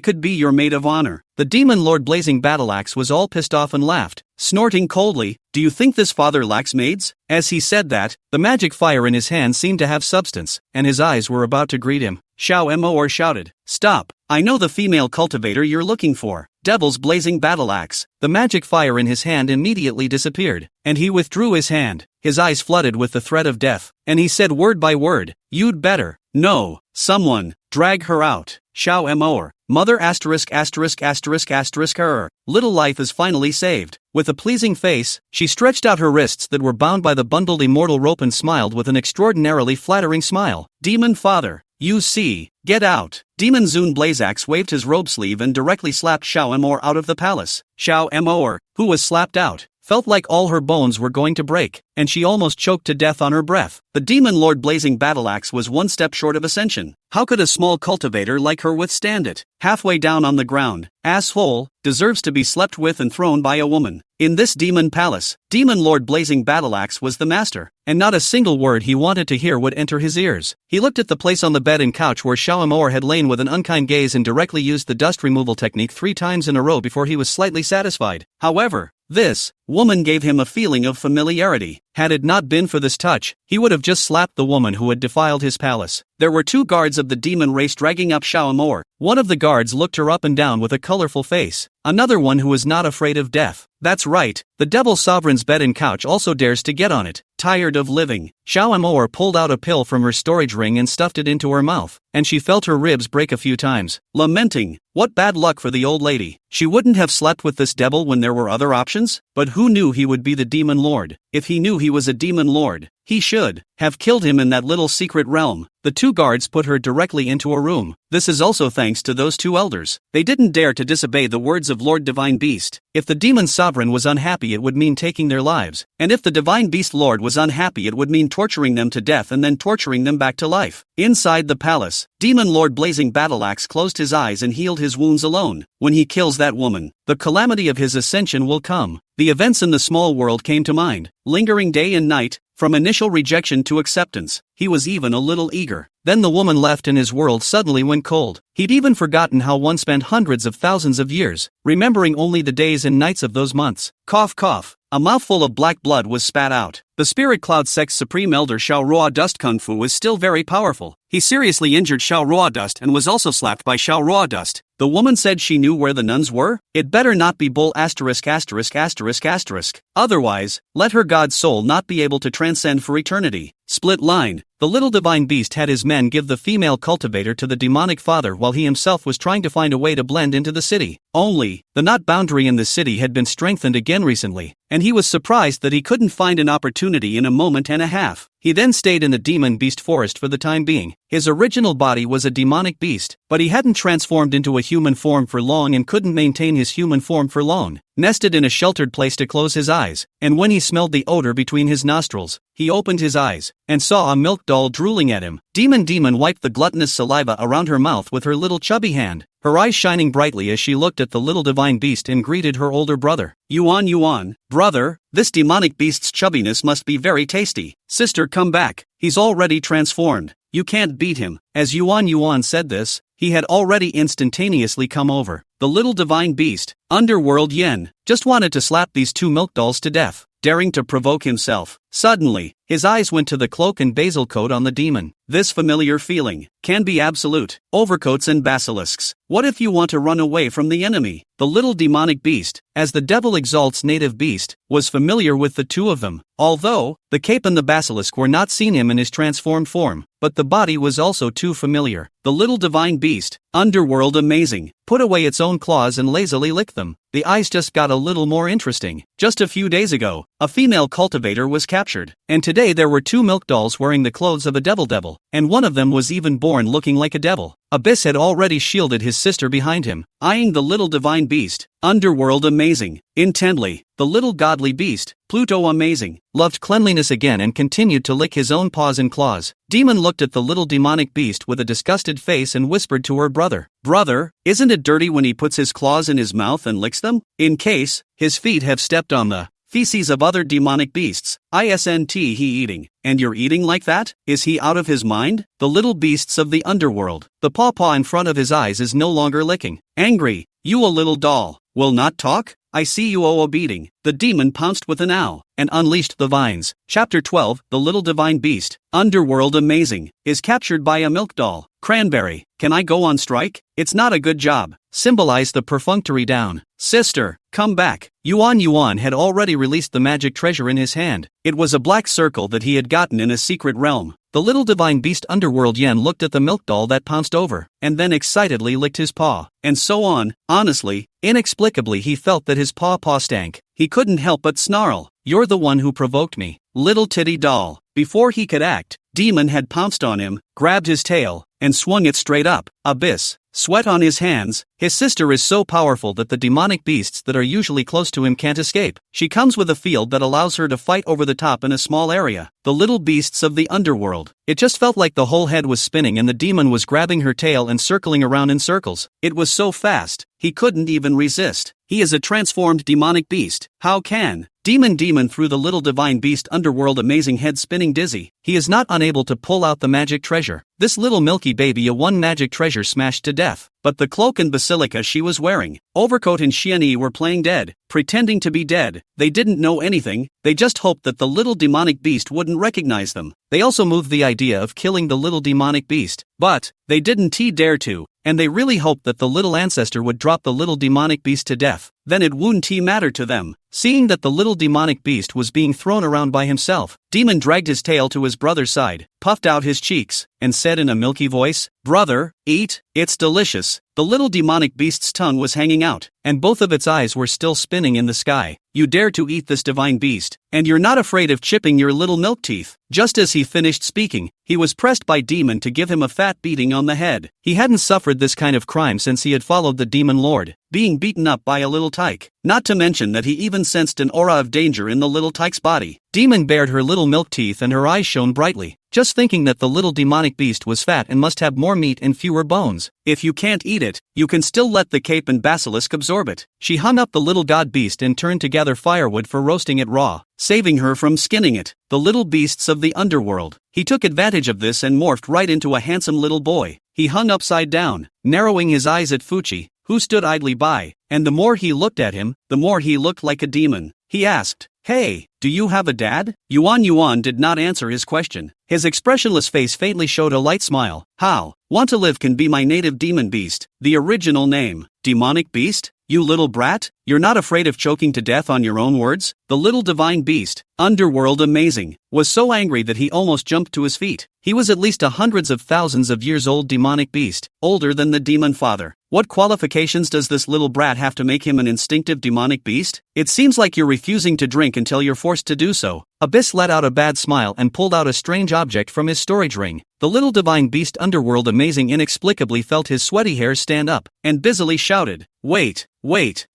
could be your maid of honor. The Demon Lord Blazing Battleaxe was all pissed off and laughed, snorting coldly, Do you think this father lacks maids? As he said that, the magic fire in his hand seemed to have substance, and his eyes were about to greet him. Xiao Amor shouted, Stop, I know the female cultivator you're looking for. Devil's Blazing Battleaxe. The magic fire in his hand immediately disappeared, and he withdrew his hand, his eyes flooded with the threat of death, and he said word by word, You'd better. No, someone, drag her out. Xiao Amor, mother her. Little life is finally saved. With a pleasing face, she stretched out her wrists that were bound by the bundled immortal rope and smiled with an extraordinarily flattering smile. Demon father, you see, get out. Demon Zun Blazax waved his robe sleeve and directly slapped Xiao Amor out of the palace. Xiao Amor, who was slapped out, felt like all her bones were going to break, and she almost choked to death on her breath. The Demon Lord Blazing Battleaxe was one step short of ascension. How could a small cultivator like her withstand it? Halfway down on the ground, asshole, deserves to be slept with and thrown by a woman. In this demon palace, Demon Lord Blazing Battleaxe was the master, and not a single word he wanted to hear would enter his ears. He looked at the place on the bed and couch where Xiao Amor had lain with an unkind gaze and directly used the dust removal technique 3 times in a row before he was slightly satisfied. However, this woman gave him a feeling of familiarity. Had it not been for this touch, he would have just slapped the woman who had defiled his palace. There were 2 guards of the demon race dragging up Xiao Amor. One of the guards looked her up and down with a colorful face. Another one who was not afraid of death. That's right, the Devil Sovereign's bed and couch also dares to get on it. Tired of living, Xiao Amor pulled out a pill from her storage ring and stuffed it into her mouth, and she felt her ribs break a few times. Lamenting, what bad luck for the old lady. She wouldn't have slept with this devil when there were other options, but who knew he would be the demon lord? If he knew he was a demon lord, he should have killed him in that little secret realm. The 2 guards put her directly into a room. This is also thanks to those 2 elders. They didn't dare to disobey the words of Lord Divine Beast. If the demon sovereign was unhappy, it would mean taking their lives. And if the Divine Beast Lord was unhappy, it would mean torturing them to death and then torturing them back to life. Inside the palace, Demon Lord Blazing Battleaxe closed his eyes and healed his wounds alone. When he kills that woman, the calamity of his ascension will come. The events in the small world came to mind, lingering day and night, from initial rejection to acceptance. He was even a little eager. Then the woman left and his world suddenly went cold. He'd even forgotten how one spent hundreds of thousands of years, remembering only the days and nights of those months. Cough cough. A mouthful of black blood was spat out. The Spirit Cloud Sect's Supreme Elder Xiao Rua Dust Kung Fu is still very powerful. He seriously injured Xiao Rua Dust and was also slapped by Xiao Rua Dust. The woman said she knew where the nuns were. It better not be bull ********. Otherwise, let her god's soul not be able to transcend for eternity. Split line. The little divine beast had his men give the female cultivator to the demonic father while he himself was trying to find a way to blend into the city. Only, the knot boundary in the city had been strengthened again recently, and he was surprised that he couldn't find an opportunity in a moment and a half. He then stayed in the demon beast forest for the time being. His original body was a demonic beast, but he hadn't transformed into a human form for long and couldn't maintain his human form for long. Nested in a sheltered place to close his eyes, and when he smelled the odor between his nostrils, he opened his eyes, and saw a milk doll drooling at him. Demon wiped the gluttonous saliva around her mouth with her little chubby hand, her eyes shining brightly as she looked at the little divine beast and greeted her older brother. Yuan, brother, this demonic beast's chubbiness must be very tasty. Sister, come back, he's already transformed. You can't beat him. As Yuan said this, he had already instantaneously come over. The little divine beast, Underworld Yen, just wanted to slap these 2 milk dolls to death. Daring to provoke himself. Suddenly, His eyes went to the cloak and basil coat on the demon. This familiar feeling can be absolute. Overcoats and basilisks. What if you want to run away from the enemy? The little demonic beast, as the devil exalts native beast, was familiar with the two of them. Although the cape and the basilisk were not seen him in his transformed form, but the body was also too familiar. The little divine beast, underworld amazing, put away its own claws and lazily licked them. The eyes just got a little more interesting. Just a few days ago, a female cultivator was captured, and today there were two milk dolls wearing the clothes of a devil, and one of them was even born looking like a devil. Abyss had already shielded his sister behind him, eyeing the little divine beast, underworld amazing, intently. The little godly beast, Pluto amazing, loved cleanliness again and continued to lick his own paws and claws. Demon looked at the little demonic beast with a disgusted face and whispered to her brother, "Brother, isn't it dirty when he puts his claws in his mouth and licks them? In case his feet have stepped on the feces of other demonic beasts, isn't he eating? And you're eating like that? Is he out of his mind?" The little beasts of the underworld. The paw in front of his eyes is no longer licking. Angry, "You a little doll, will not talk? I see you a beating." The demon pounced with an owl and unleashed the vines. Chapter 12. The little divine beast, underworld amazing, is captured by a milk doll. Cranberry, "Can I go on strike? It's not a good job." Symbolize the perfunctory down. "Sister, come back." Yuan had already released the magic treasure in his hand. It was a black circle that he had gotten in a secret realm. The little divine beast underworld Yen looked at the milk doll that pounced over, and then excitedly licked his paw, and so on. Honestly, inexplicably he felt that his paw stank. He couldn't help but snarl, "You're the one who provoked me, little titty doll." Before he could act, Demon had pounced on him, grabbed his tail, and swung it straight up. Abyss, sweat on his hands. His sister is so powerful that the demonic beasts that are usually close to him can't escape. She comes with a field that allows her to fight over the top in a small area. The little beasts of the underworld. It just felt like the whole head was spinning and the demon was grabbing her tail and circling around in circles. It was so fast, he couldn't even resist. He is a transformed demonic beast. How can? Demon threw the little divine beast underworld amazing head spinning dizzy. He is not unable to pull out the magic treasure. This little milky baby a one magic treasure smashed to death. But the cloak and basilica she was wearing, overcoat and Xianyi were playing dead, pretending to be dead. They didn't know anything, they just hoped that the little demonic beast wouldn't recognize them. They also moved the idea of killing the little demonic beast, but they didn't dare to, and they really hoped that the little ancestor would drop the little demonic beast to death. Then it wouldn't matter to them. Seeing that the little demonic beast was being thrown around by himself, Demon dragged his tail to his brother's side, puffed out his cheeks, and said in a milky voice, "Brother, eat, it's delicious." The little demonic beast's tongue was hanging out, and both of its eyes were still spinning in the sky. "You dare to eat this divine beast, and you're not afraid of chipping your little milk teeth." Just as he finished speaking, he was pressed by Demon to give him a fat beating on the head. He hadn't suffered this kind of crime since he had followed the Demon Lord, being beaten up by a little tyke. Not to mention that he even sensed an aura of danger in the little tyke's body. Demon bared her little milk teeth and her eyes shone brightly, just thinking that the little demonic beast was fat and must have more meat and fewer bones. If you can't eat it, you can still let the cape and basilisk absorb it. She hung up the little god beast and turned to gather firewood for roasting it raw, saving her from skinning it. The little beasts of the underworld. He took advantage of this and morphed right into a handsome little boy. He hung upside down, narrowing his eyes at Fuchi, who stood idly by, and the more he looked at him, the more he looked like a demon. He asked, "Hey, do you have a dad?" Yuan did not answer his question. His expressionless face faintly showed a light smile. "How? Want to live can be my native demon beast, the original name. Demonic beast? You little brat? You're not afraid of choking to death on your own words?" The little divine beast, underworld amazing, was so angry that he almost jumped to his feet. He was at least hundreds of thousands of years old demonic beast, older than the demon father. What qualifications does this little brat have to make him an instinctive demonic beast? It seems like you're refusing to drink until you're forced to do so. Abyss let out a bad smile and pulled out a strange object from his storage ring. The little divine beast underworld amazing inexplicably felt his sweaty hairs stand up, and busily shouted, Wait,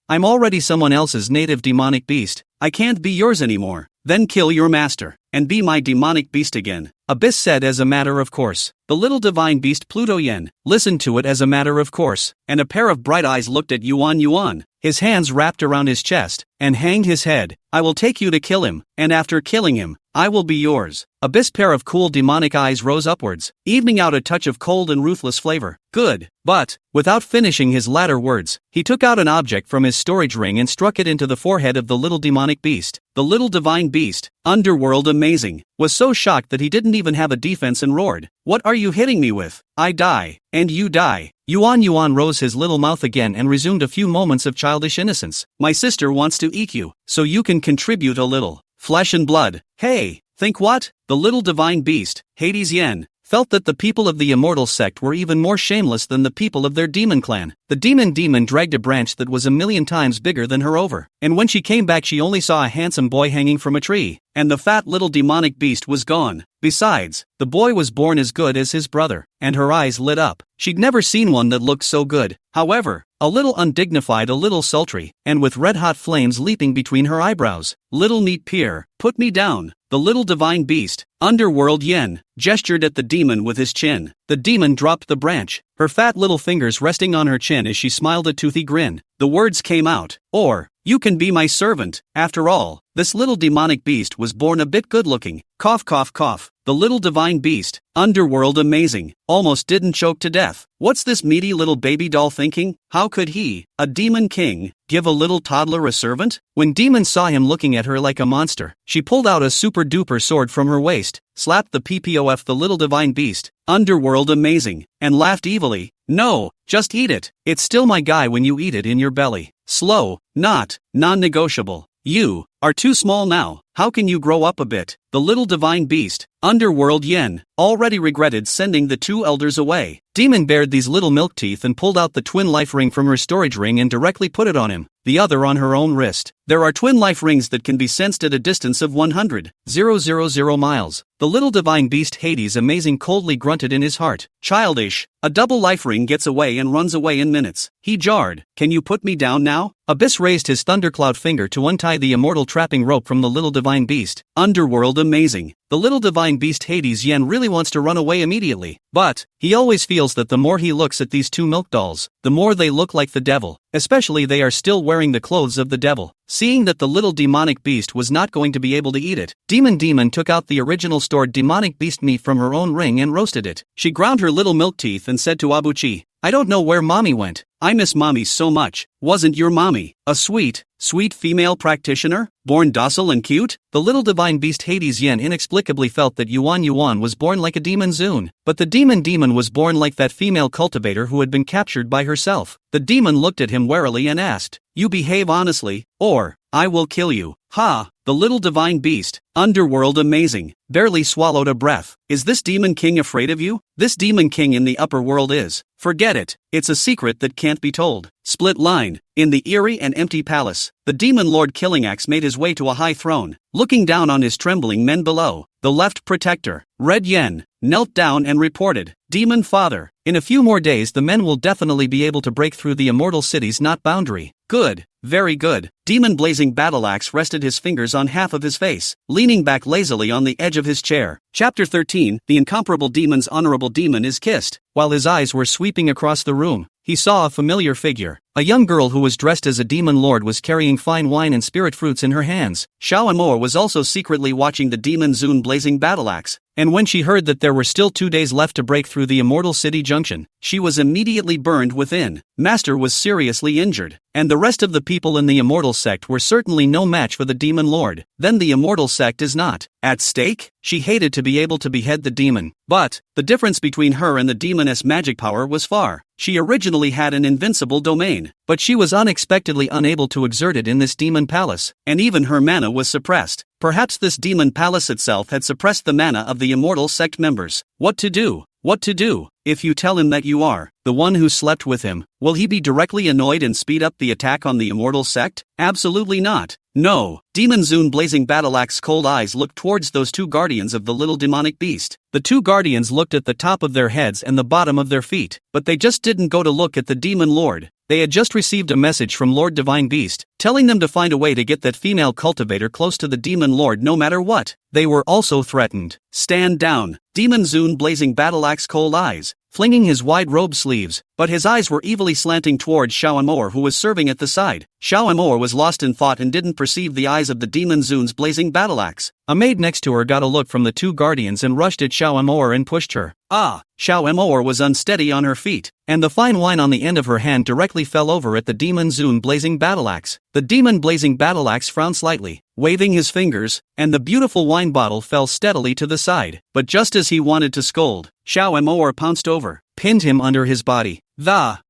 I'm already someone else's native demonic beast, I can't be yours anymore. Then kill your master, and be my demonic beast again. Abyss said as a matter of course. The little divine beast Pluto Yen listened to it as a matter of course, and a pair of bright eyes looked at Yuan. His hands wrapped around his chest, and hanged his head. "I will take you to kill him, and after killing him, I will be yours. Abyss pair of cool demonic eyes rose upwards, evening out a touch of cold and ruthless flavor. Good. But, without finishing his latter words, he took out an object from his storage ring and struck it into the forehead of the little demonic beast. The little divine beast, underworld amazing, was so shocked that he didn't even have a defense and roared, "What are you hitting me with? I die, and you die." Yuan rose his little mouth again and resumed a few moments of childish innocence. "My sister wants to eat you, so you can contribute a little. Flesh and blood." Hey, think what? The little divine beast, Hades Yen, felt that the people of the immortal sect were even more shameless than the people of their demon clan. The demon dragged a branch that was 1,000,000 times bigger than her over, and when she came back she only saw a handsome boy hanging from a tree, and the fat little demonic beast was gone. Besides, the boy was born as good as his brother, and her eyes lit up. She'd never seen one that looked so good. However, a little undignified, a little sultry, and with red-hot flames leaping between her eyebrows. "Little neat peer, put me down." The little divine beast, underworld Yen, gestured at the demon with his chin. The demon dropped the branch, her fat little fingers resting on her chin as she smiled a toothy grin. The words came out, "Or, you can be my servant." After all, this little demonic beast was born a bit good-looking. Cough cough cough. The little divine beast, underworld amazing, almost didn't choke to death. What's this meaty little baby doll thinking? How could he, a demon king, give a little toddler a servant? When Demon saw him looking at her like a monster, she pulled out a super-duper sword from her waist, slapped the PPOF the little divine beast, underworld amazing, and laughed evilly. "No, just eat it. It's still my guy when you eat it in your belly. Slow, not, non-negotiable. You are too small now. How can you grow up a bit?" The little divine beast, underworld Yen, already regretted sending the two elders away. Demon bared these little milk teeth and pulled out the twin life ring from her storage ring and directly put it on him, the other on her own wrist. There are twin life rings that can be sensed at a distance of 100,000 miles. The little divine beast Hades amazing coldly grunted in his heart. Childish. A double life ring gets away and runs away in minutes. He jarred. "Can you put me down now?" Abyss raised his thundercloud finger to untie the immortal trapping rope from the little divine beast. Underworld amazing. The little divine beast Hades Yen really wants to run away immediately, but he always feels that the more he looks at these two milk dolls, the more they look like the devil, especially they are still wearing the clothes of the devil. Seeing that the little demonic beast was not going to be able to eat it, Demon took out the original stored demonic beast meat from her own ring and roasted it. She ground her little milk teeth and said to Abuchi, "I don't know where mommy went. I miss mommy so much." "Wasn't your mommy a sweet female practitioner, born docile and cute?" The little divine beast Hades Yen inexplicably felt that Yuan was born like a demon Zune, but the demon was born like that female cultivator who had been captured by herself. The demon looked at him warily and asked, "You behave honestly, or I will kill you." "Ha!" The little divine beast, underworld amazing, barely swallowed a breath. "Is this demon king afraid of you?" "This demon king in the upper world is. Forget it. It's a secret that can't be told." Split line. In the eerie and empty palace, the demon lord Killingaxe made his way to a high throne, looking down on his trembling men below. The left protector, Red Yen, knelt down and reported, "Demon father, in a few more days the men will definitely be able to break through the immortal city's knot boundary." "Good, very good." Demon blazing battleaxe rested his fingers on half of his face, leaning back lazily on the edge of his chair. Chapter 13, The incomparable demon's honorable demon is kissed. While his eyes were sweeping across the room, he saw a familiar figure. A young girl who was dressed as a demon lord was carrying fine wine and spirit fruits in her hands. Xiao Amor was also secretly watching the demon Zune blazing battleaxe, and when she heard that there were still 2 days left to break through the immortal city junction, she was immediately burned within. Master was seriously injured, and the rest of the people in the immortal sect were certainly no match for the demon lord. Then the immortal sect is not at stake? She hated to be able to behead the demon, but the difference between her and the demoness magic power was far. She originally had an invincible domain, but she was unexpectedly unable to exert it in this demon palace, and even her mana was suppressed. Perhaps this demon palace itself had suppressed the mana of the immortal sect members. What to do? What to do? If you tell him that you are the one who slept with him, will he be directly annoyed and speed up the attack on the immortal sect? Absolutely not. No. Demon Zune blazing battleaxe cold eyes looked towards those two guardians of the little demonic beast. The two guardians looked at the top of their heads and the bottom of their feet, but they just didn't go to look at the demon lord. They had just received a message from Lord Divine Beast, telling them to find a way to get that female cultivator close to the demon lord no matter what. They were also threatened. Stand down. Demon Zune blazing battleaxe cold eyes, flinging his wide robe sleeves, but his eyes were evilly slanting towards Xiaomor, who was serving at the side. Xiaomor was lost in thought and didn't perceive the eyes of the demon Zun's blazing battle axe. A maid next to her got a look from the two guardians and rushed at Xiaomor and pushed her. Xiaomor was unsteady on her feet, and the fine wine on the end of her hand directly fell over at the demon Zun blazing battle axe. The demon blazing battle axe frowned slightly, waving his fingers, and the beautiful wine bottle fell steadily to the side. But just as he wanted to scold, Xiaomor pounced over, pinned him under his body.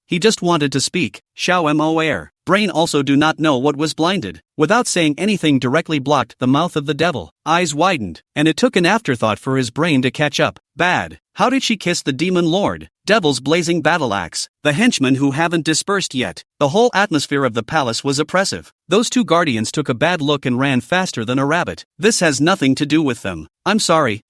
He just wanted to speak. Xiaomor, brain also do not know what was blinded. Without saying anything directly blocked the mouth of the devil. Eyes widened, and it took an afterthought for his brain to catch up. Bad. How did she kiss the demon lord? Devil's blazing battle axe. The henchmen who haven't dispersed yet. The whole atmosphere of the palace was oppressive. Those two guardians took a bad look and ran faster than a rabbit. This has nothing to do with them. I'm sorry.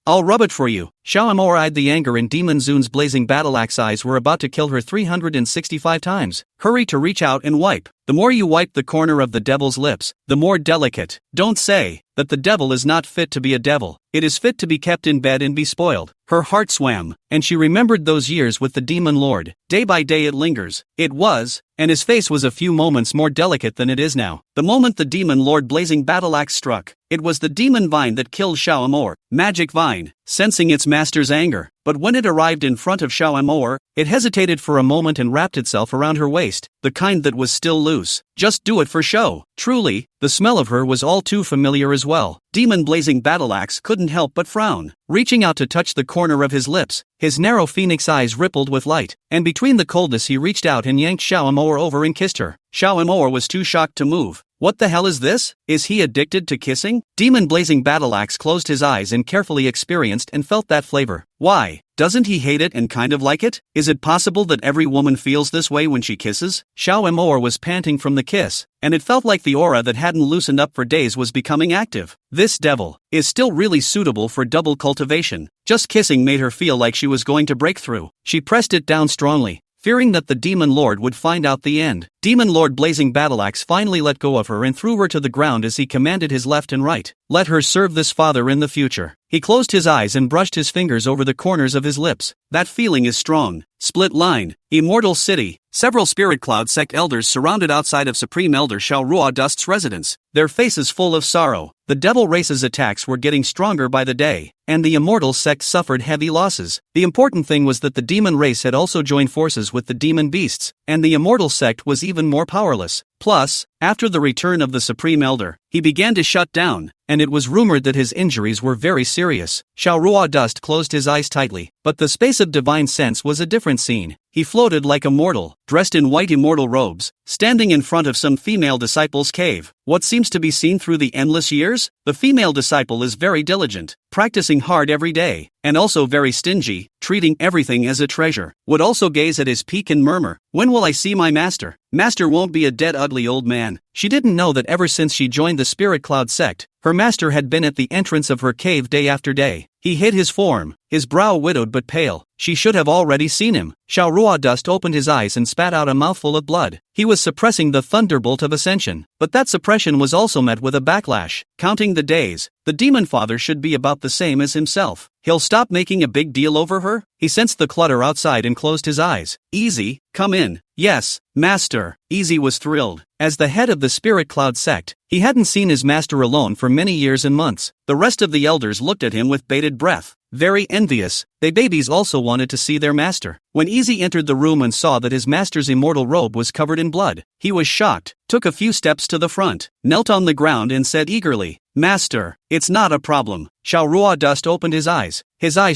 I'll rub it for you. Xiaomor eyed the anger in Demon Zun's blazing battle axe. Eyes were about to kill her 365 times. Hurry to reach out and wipe. The more you wipe the corner of the devil's lips, the more delicate. Don't say that the devil is not fit to be a devil. It is fit to be kept in bed and be spoiled. Her heart swam, and she remembered those years with the demon lord. Day by day it lingers. It was, and his face was a few moments more delicate than it is now. The moment the demon lord blazing battle axe struck, it was the demon vine that killed Xiaomor. Magic vine, sensing its master's anger. But when it arrived in front of Xiaomor, it hesitated for a moment and wrapped itself around her waist, the kind that was still loose. Just do it for show. Truly, the smell of her was all too familiar as well. Demon blazing battle axe couldn't help but frown, reaching out to touch the corner of his lips. His narrow phoenix eyes rippled with light, and between the coldness he reached out and yanked Xiaomor over and kissed her. Xiaomor was too shocked to move. What the hell is this? Is he addicted to kissing? Demon blazing battle axe closed his eyes and carefully experienced and felt that flavor. Why? Doesn't he hate it and kind of like it? Is it possible that every woman feels this way when she kisses? Xiaomor was panting from the kiss, and it felt like the aura that hadn't loosened up for days was becoming active. This devil is still really suitable for double cultivation. Just kissing made her feel like she was going to break through. She pressed it down strongly, fearing that the demon lord would find out the end. Demon lord blazing battle axe finally let go of her and threw her to the ground as he commanded his left and right. Let her serve this father in the future. He closed his eyes and brushed his fingers over the corners of his lips. That feeling is strong. Split line. Immortal City. Several Spirit Cloud Sect elders surrounded outside of Supreme Elder Shao Ruodust's residence, their faces full of sorrow. The Devil Race's attacks were getting stronger by the day, and the Immortal Sect suffered heavy losses. The important thing was that the Demon Race had also joined forces with the Demon Beasts, and the Immortal Sect was even more powerless. Plus, after the return of the Supreme Elder, he began to shut down, and it was rumored that his injuries were very serious. Shao Ruodust closed his eyes tightly, but the space of divine sense was a different scene. He floated like a mortal, dressed in white immortal robes, standing in front of some female disciple's cave. What seems to be seen through the endless years? The female disciple is very diligent, practicing hard every day, and also very stingy, treating everything as a treasure. Would also gaze at his peak and murmur, "When will I see my master? Master won't be a dead ugly old man." She didn't know that ever since she joined the Spirit Cloud Sect, her master had been at the entrance of her cave day after day. He hid his form, his brow widowed but pale. She should have already seen him. Shao Ruodust opened his eyes and spat out a mouthful of blood. He was suppressing the thunderbolt of ascension, but that suppression was also met with a backlash. Counting the days, the demon father should be about the same as himself. He'll stop making a big deal over her? He sensed the clutter outside and closed his eyes. "Easy, come in." "Yes, master." Easy was thrilled. As the head of the Spirit Cloud Sect, he hadn't seen his master alone for many years and months. The rest of the elders looked at him with bated breath, very envious. They babies also wanted to see their master. When Easy entered the room and saw that his master's immortal robe was covered in blood, he was shocked, took a few steps to the front, knelt on the ground and said eagerly, "Master, it's not a problem." Shao Ruodust opened his eyes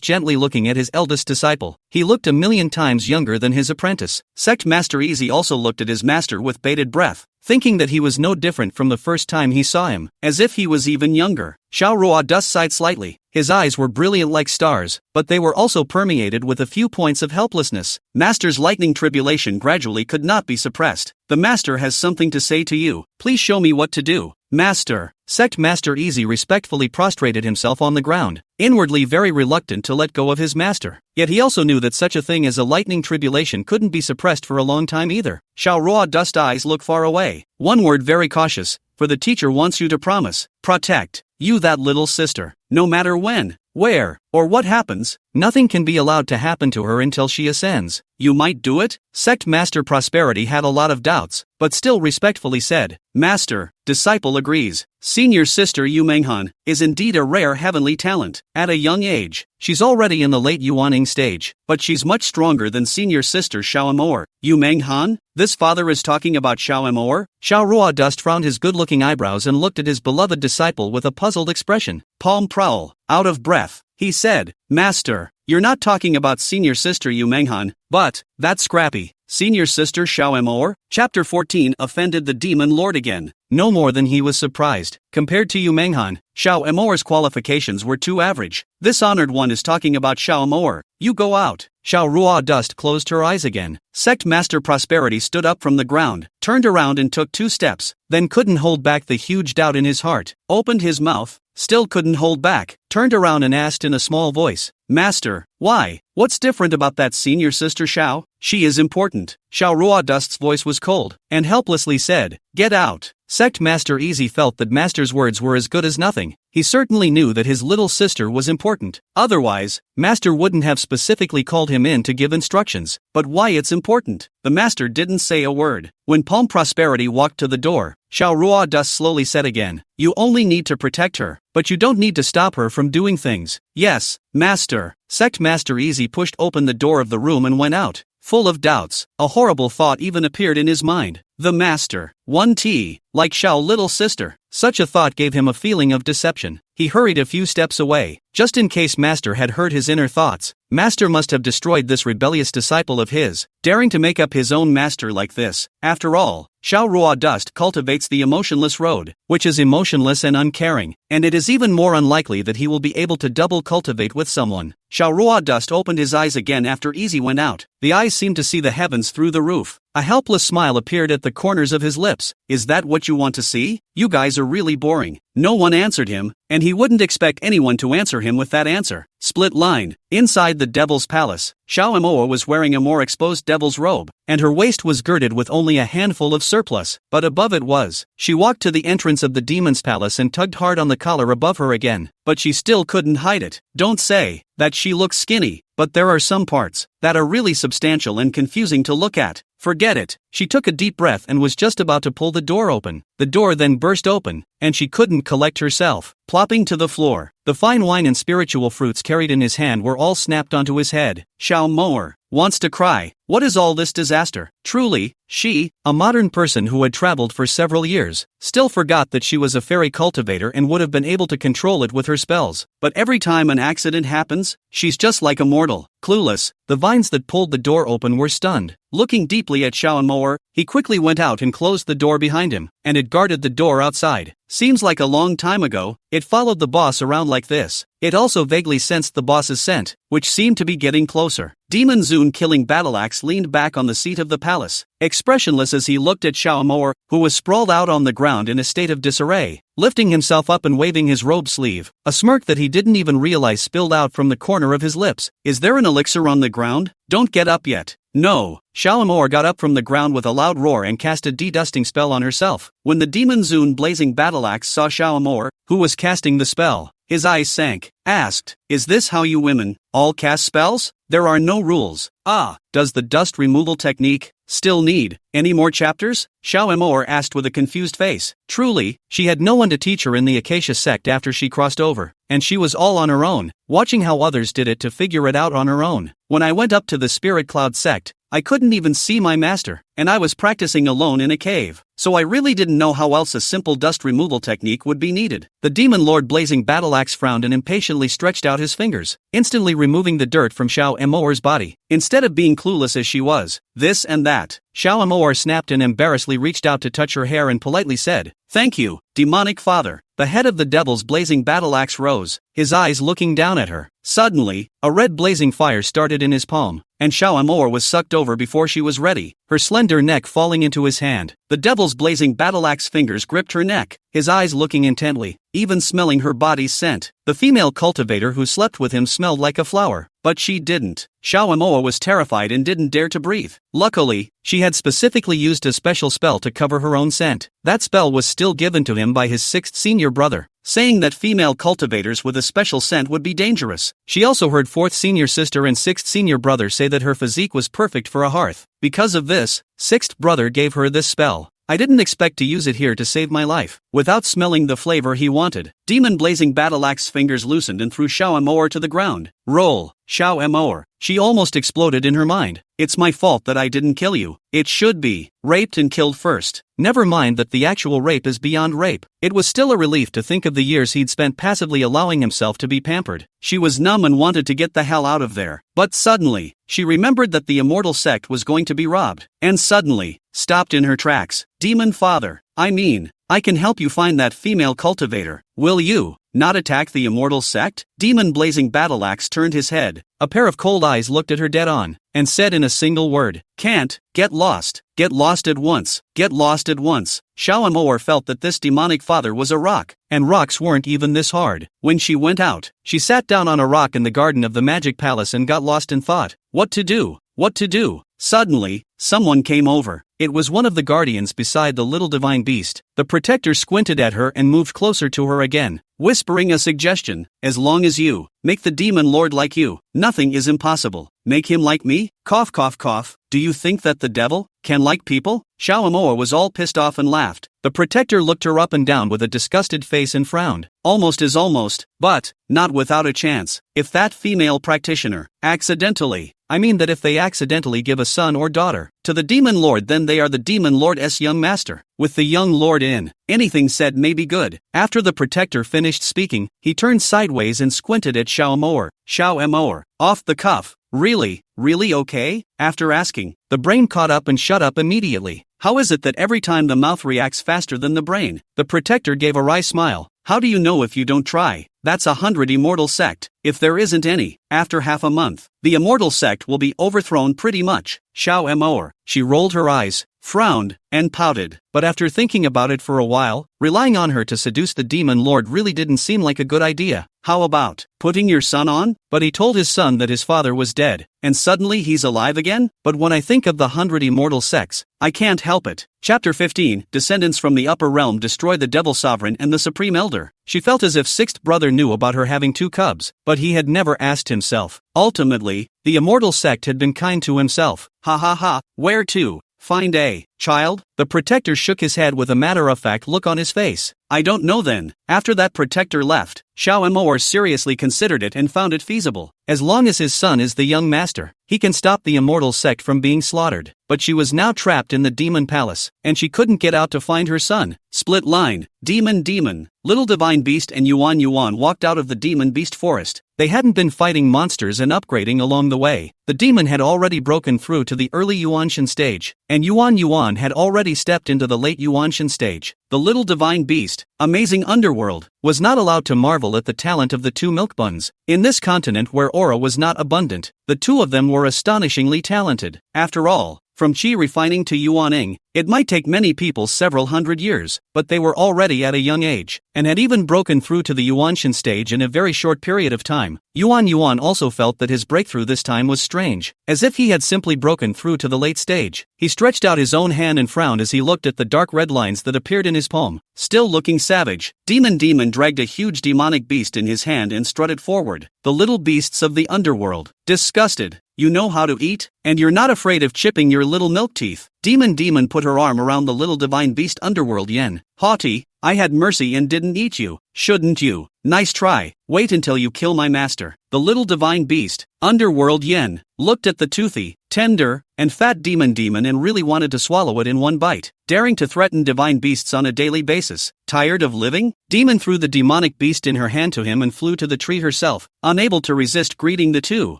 gently looking at his eldest disciple. He looked a million times younger than his apprentice. Sect Master Easy also looked at his master with bated breath, thinking that he was no different from the first time he saw him, as if he was even younger. Shao Ruodust sighed slightly. His eyes were brilliant like stars, but they were also permeated with a few points of helplessness. Master's lightning tribulation gradually could not be suppressed. "The master has something to say to you. Please show me what to do." "Master." Sect Master Easy respectfully prostrated himself on the ground, inwardly very reluctant to let go of his master. Yet he also knew that such a thing as a lightning tribulation couldn't be suppressed for a long time either. Shao Ruodust's eyes looked far away. "One word, very cautious, for the teacher wants you to promise. Protect. You, that little sister." no matter when, where, or what happens, nothing can be allowed to happen to her until she ascends. You might do it? Sect Master Prosperity had a lot of doubts, but still respectfully said, Master, disciple agrees. Senior sister Yu Menghan is indeed a rare heavenly talent. At a young age, she's already in the late Yuaning stage, but she's much stronger than senior sister Xiao Amor. Yu Menghan? This father is talking about Xiao Amor? Xiao Ruodust frowned his good-looking eyebrows and looked at his beloved disciple with a puzzled expression. Palm prowl, out of breath, he said, Master, you're not talking about senior sister Yu Menghan, but, that's scrappy. Senior sister Xiao Amor? Chapter 14 offended the demon lord again. No more than he was surprised. Compared to Yu Menghan, Xiao Amor's qualifications were too average. This honored one is talking about Xiao Amor. You go out. Xiao Ruodust closed her eyes again. Sect Master Prosperity stood up from the ground, turned around and took 2 steps, then couldn't hold back the huge doubt in his heart, opened his mouth, still couldn't hold back, turned around and asked in a small voice, Master, why? What's different about that senior sister Xiao? She is important. Xiao Ruodust's voice was cold, and helplessly said, Get out. Sect Master Easy felt that Master's words were as good as nothing. He certainly knew that his little sister was important. Otherwise, Master wouldn't have specifically called him in to give instructions. But why it's important? The Master didn't say a word. When Palm Prosperity walked to the door, Xiao Ruodust slowly said again, You only need to protect her, but you don't need to stop her from doing things. Yes, Master. Sect Master Easy pushed open the door of the room and went out. Full of doubts, a horrible thought even appeared in his mind. The Master, 1T, like Xiao little sister. Such a thought gave him a feeling of deception. He hurried a few steps away, just in case Master had heard his inner thoughts. Master must have destroyed this rebellious disciple of his, daring to make up his own master like this. After all, Xiao Ruodust cultivates the emotionless road, which is emotionless and uncaring, and it is even more unlikely that he will be able to double cultivate with someone. Xiao Ruodust opened his eyes again after Easy went out. The eyes seemed to see the heavens through the roof. A helpless smile appeared at the corners of his lips. Is that what you want to see? You guys are really boring. No one answered him, and he wouldn't expect anyone to answer him with that answer. Split line. Inside the Devil's Palace, Xiao Amoa was wearing a more exposed devil's robe, and her waist was girded with only a handful of surplus, but above it was. She walked to the entrance of the Demon's Palace and tugged hard on the collar above her again, but she still couldn't hide it. Don't say that she looks skinny, but there are some parts that are really substantial and confusing to look at. Forget it. She took a deep breath and was just about to pull the door open. The door then burst open, and she couldn't collect herself. Plopping to the floor, the fine wine and spiritual fruits carried in his hand were all snapped onto his head. Xiao Moer wants to cry. What is all this disaster? Truly, she, a modern person who had traveled for several years, still forgot that she was a fairy cultivator and would have been able to control it with her spells. But every time an accident happens, she's just like a mortal, clueless. The vines that pulled the door open were stunned. Looking deeply at Xiao Moer, he quickly went out and closed the door behind him, and it guarded the door outside. Seems like a long time ago, it followed the boss around like this. It also vaguely sensed the boss's scent, which seemed to be getting closer. Demon Zun killing Battleaxe leaned back on the seat of the palace, expressionless as he looked at Xiao Moer, who was sprawled out on the ground in a state of disarray, lifting himself up and waving his robe sleeve. A smirk that he didn't even realize spilled out from the corner of his lips. Is there an elixir on the ground? Don't get up yet. No. Xiao Moer got up from the ground with a loud roar and cast a de-dusting spell on herself. When the Demon Zun blazing Battleaxe saw Xiao Moer, who was casting the spell, his eyes sank, asked, Is this how you women all cast spells? There are no rules. Ah, does the dust removal technique still need any more chapters? Xiao Moer asked with a confused face. Truly, she had no one to teach her in the Acacia sect after she crossed over, and she was all on her own, watching how others did it to figure it out on her own. When I went up to the Spirit Cloud sect, I couldn't even see my master, and I was practicing alone in a cave, so I really didn't know how else a simple dust removal technique would be needed. The Demon Lord blazing Battleaxe frowned and impatiently stretched out his fingers, instantly removing the dirt from Xiao Moer's body. Instead of being clueless as she was, this and that, Xiao Moer snapped and embarrassedly reached out to touch her hair and politely said, Thank you, demonic father. The head of the devil's blazing Battleaxe rose, his eyes looking down at her. Suddenly, a red blazing fire started in his palm, and Xiao Moer was sucked over before she was ready, her slender neck falling into his hand. The devil's blazing Battleaxe fingers gripped her neck, his eyes looking intently, even smelling her body's scent. The female cultivator who slept with him smelled like a flower, but she didn't. Xiao Moer was terrified and didn't dare to breathe. Luckily, she had specifically used a special spell to cover her own scent. That spell was still given to him by his 6th senior brother. saying that female cultivators with a special scent would be dangerous. She also heard 4th senior sister and 6th senior brother say that her physique was perfect for a hearth. Because of this, 6th brother gave her this spell. I didn't expect to use it here to save my life. Without smelling the flavor he wanted, Demon Blazing Battle Axe fingers loosened and threw Xiao Amor to the ground. Roll, Xiao Amor. She almost exploded in her mind. It's my fault that I didn't kill you. It should be raped and killed first. Never mind that the actual rape is beyond rape. It was still a relief to think of the years he'd spent passively allowing himself to be pampered. She was numb and wanted to get the hell out of there. But suddenly, she remembered that the immortal sect was going to be robbed. And suddenly, stopped in her tracks. Demon Father, I can help you find that female cultivator. Will you not attack the immortal sect? Demon Blazing Battle Axe turned his head. A pair of cold eyes looked at her dead on, and said in a single word, "Can't. Get lost. Get lost at once. Get lost at once." Xiao Amor felt that this demonic father was a rock, and rocks weren't even this hard. When she went out, she sat down on a rock in the garden of the magic palace and got lost in thought. What to do? What to do? Suddenly, someone came over. It was one of the guardians beside the little divine beast. The protector squinted at her and moved closer to her again, whispering a suggestion. As long as you make the demon lord like you, nothing is impossible. Make him like me? Cough cough cough. Do you think that the devil can like people? Xiao Amor was all pissed off and laughed. The protector looked her up and down with a disgusted face and frowned. Almost is almost, but not without a chance. If that female practitioner if they accidentally give a son or daughter to the demon lord, then they are the demon lord's young master. With the young lord in, anything said may be good. After the protector finished speaking, he turned sideways and squinted at Xiao Amor. Xiao Amor, off the cuff. Really okay? After asking, the brain caught up and shut up immediately. How is it that every time the mouth reacts faster than the brain? The protector gave a wry smile. How do you know if you don't try? That's 100 immortal sect. If there isn't any, after half a month, the immortal sect will be overthrown pretty much. Xiao Amor. She rolled her eyes, frowned, and pouted. But after thinking about it for a while, relying on her to seduce the demon lord really didn't seem like a good idea. How about putting your son on? But he told his son that his father was dead, and suddenly he's alive again? But when I think of the 100 immortal sects, I can't help it. Chapter 15, Descendants from the Upper Realm destroy the Devil Sovereign and the Supreme Elder. She felt as if 6th brother knew about her having 2 cubs, but he had never asked himself. Ultimately, the immortal sect had been kind to himself. Ha ha ha, where to find a child? The protector shook his head with a matter-of-fact look on his face. I don't know then. After that protector left, Xiao Amor seriously considered it and found it feasible. As long as his son is the young master, he can stop the immortal sect from being slaughtered. But she was now trapped in the demon palace, and she couldn't get out to find her son. Split line. Demon. Little divine beast and Yuan walked out of the demon beast forest. They hadn't been fighting monsters and upgrading along the way. The demon had already broken through to the early Yuanshan stage, and Yuan had already stepped into the late Yuanshan stage. The little divine beast, amazing underworld, was not allowed to marvel at the talent of the 2 milk buns. In this continent where aura was not abundant, the 2 of them were astonishingly talented. After all, from Qi refining to Yuaning, it might take many people several hundred years, but they were already at a young age, and had even broken through to the Yuanshan stage in a very short period of time. Yuan also felt that his breakthrough this time was strange, as if he had simply broken through to the late stage. He stretched out his own hand and frowned as he looked at the dark red lines that appeared in his palm. Still looking savage, Demon dragged a huge demonic beast in his hand and strutted forward. The little beasts of the underworld. Disgusted. You know how to eat, and you're not afraid of chipping your little milk teeth. Demon put her arm around the little divine beast underworld yen. Haughty, I had mercy and didn't eat you. Shouldn't you? Nice try. Wait until you kill my master. The little divine beast, underworld yen, looked at the toothy, tender, and fat demon and really wanted to swallow it in one bite. Daring to threaten divine beasts on a daily basis. Tired of living? Demon threw the demonic beast in her hand to him and flew to the tree herself, unable to resist greeting the 2.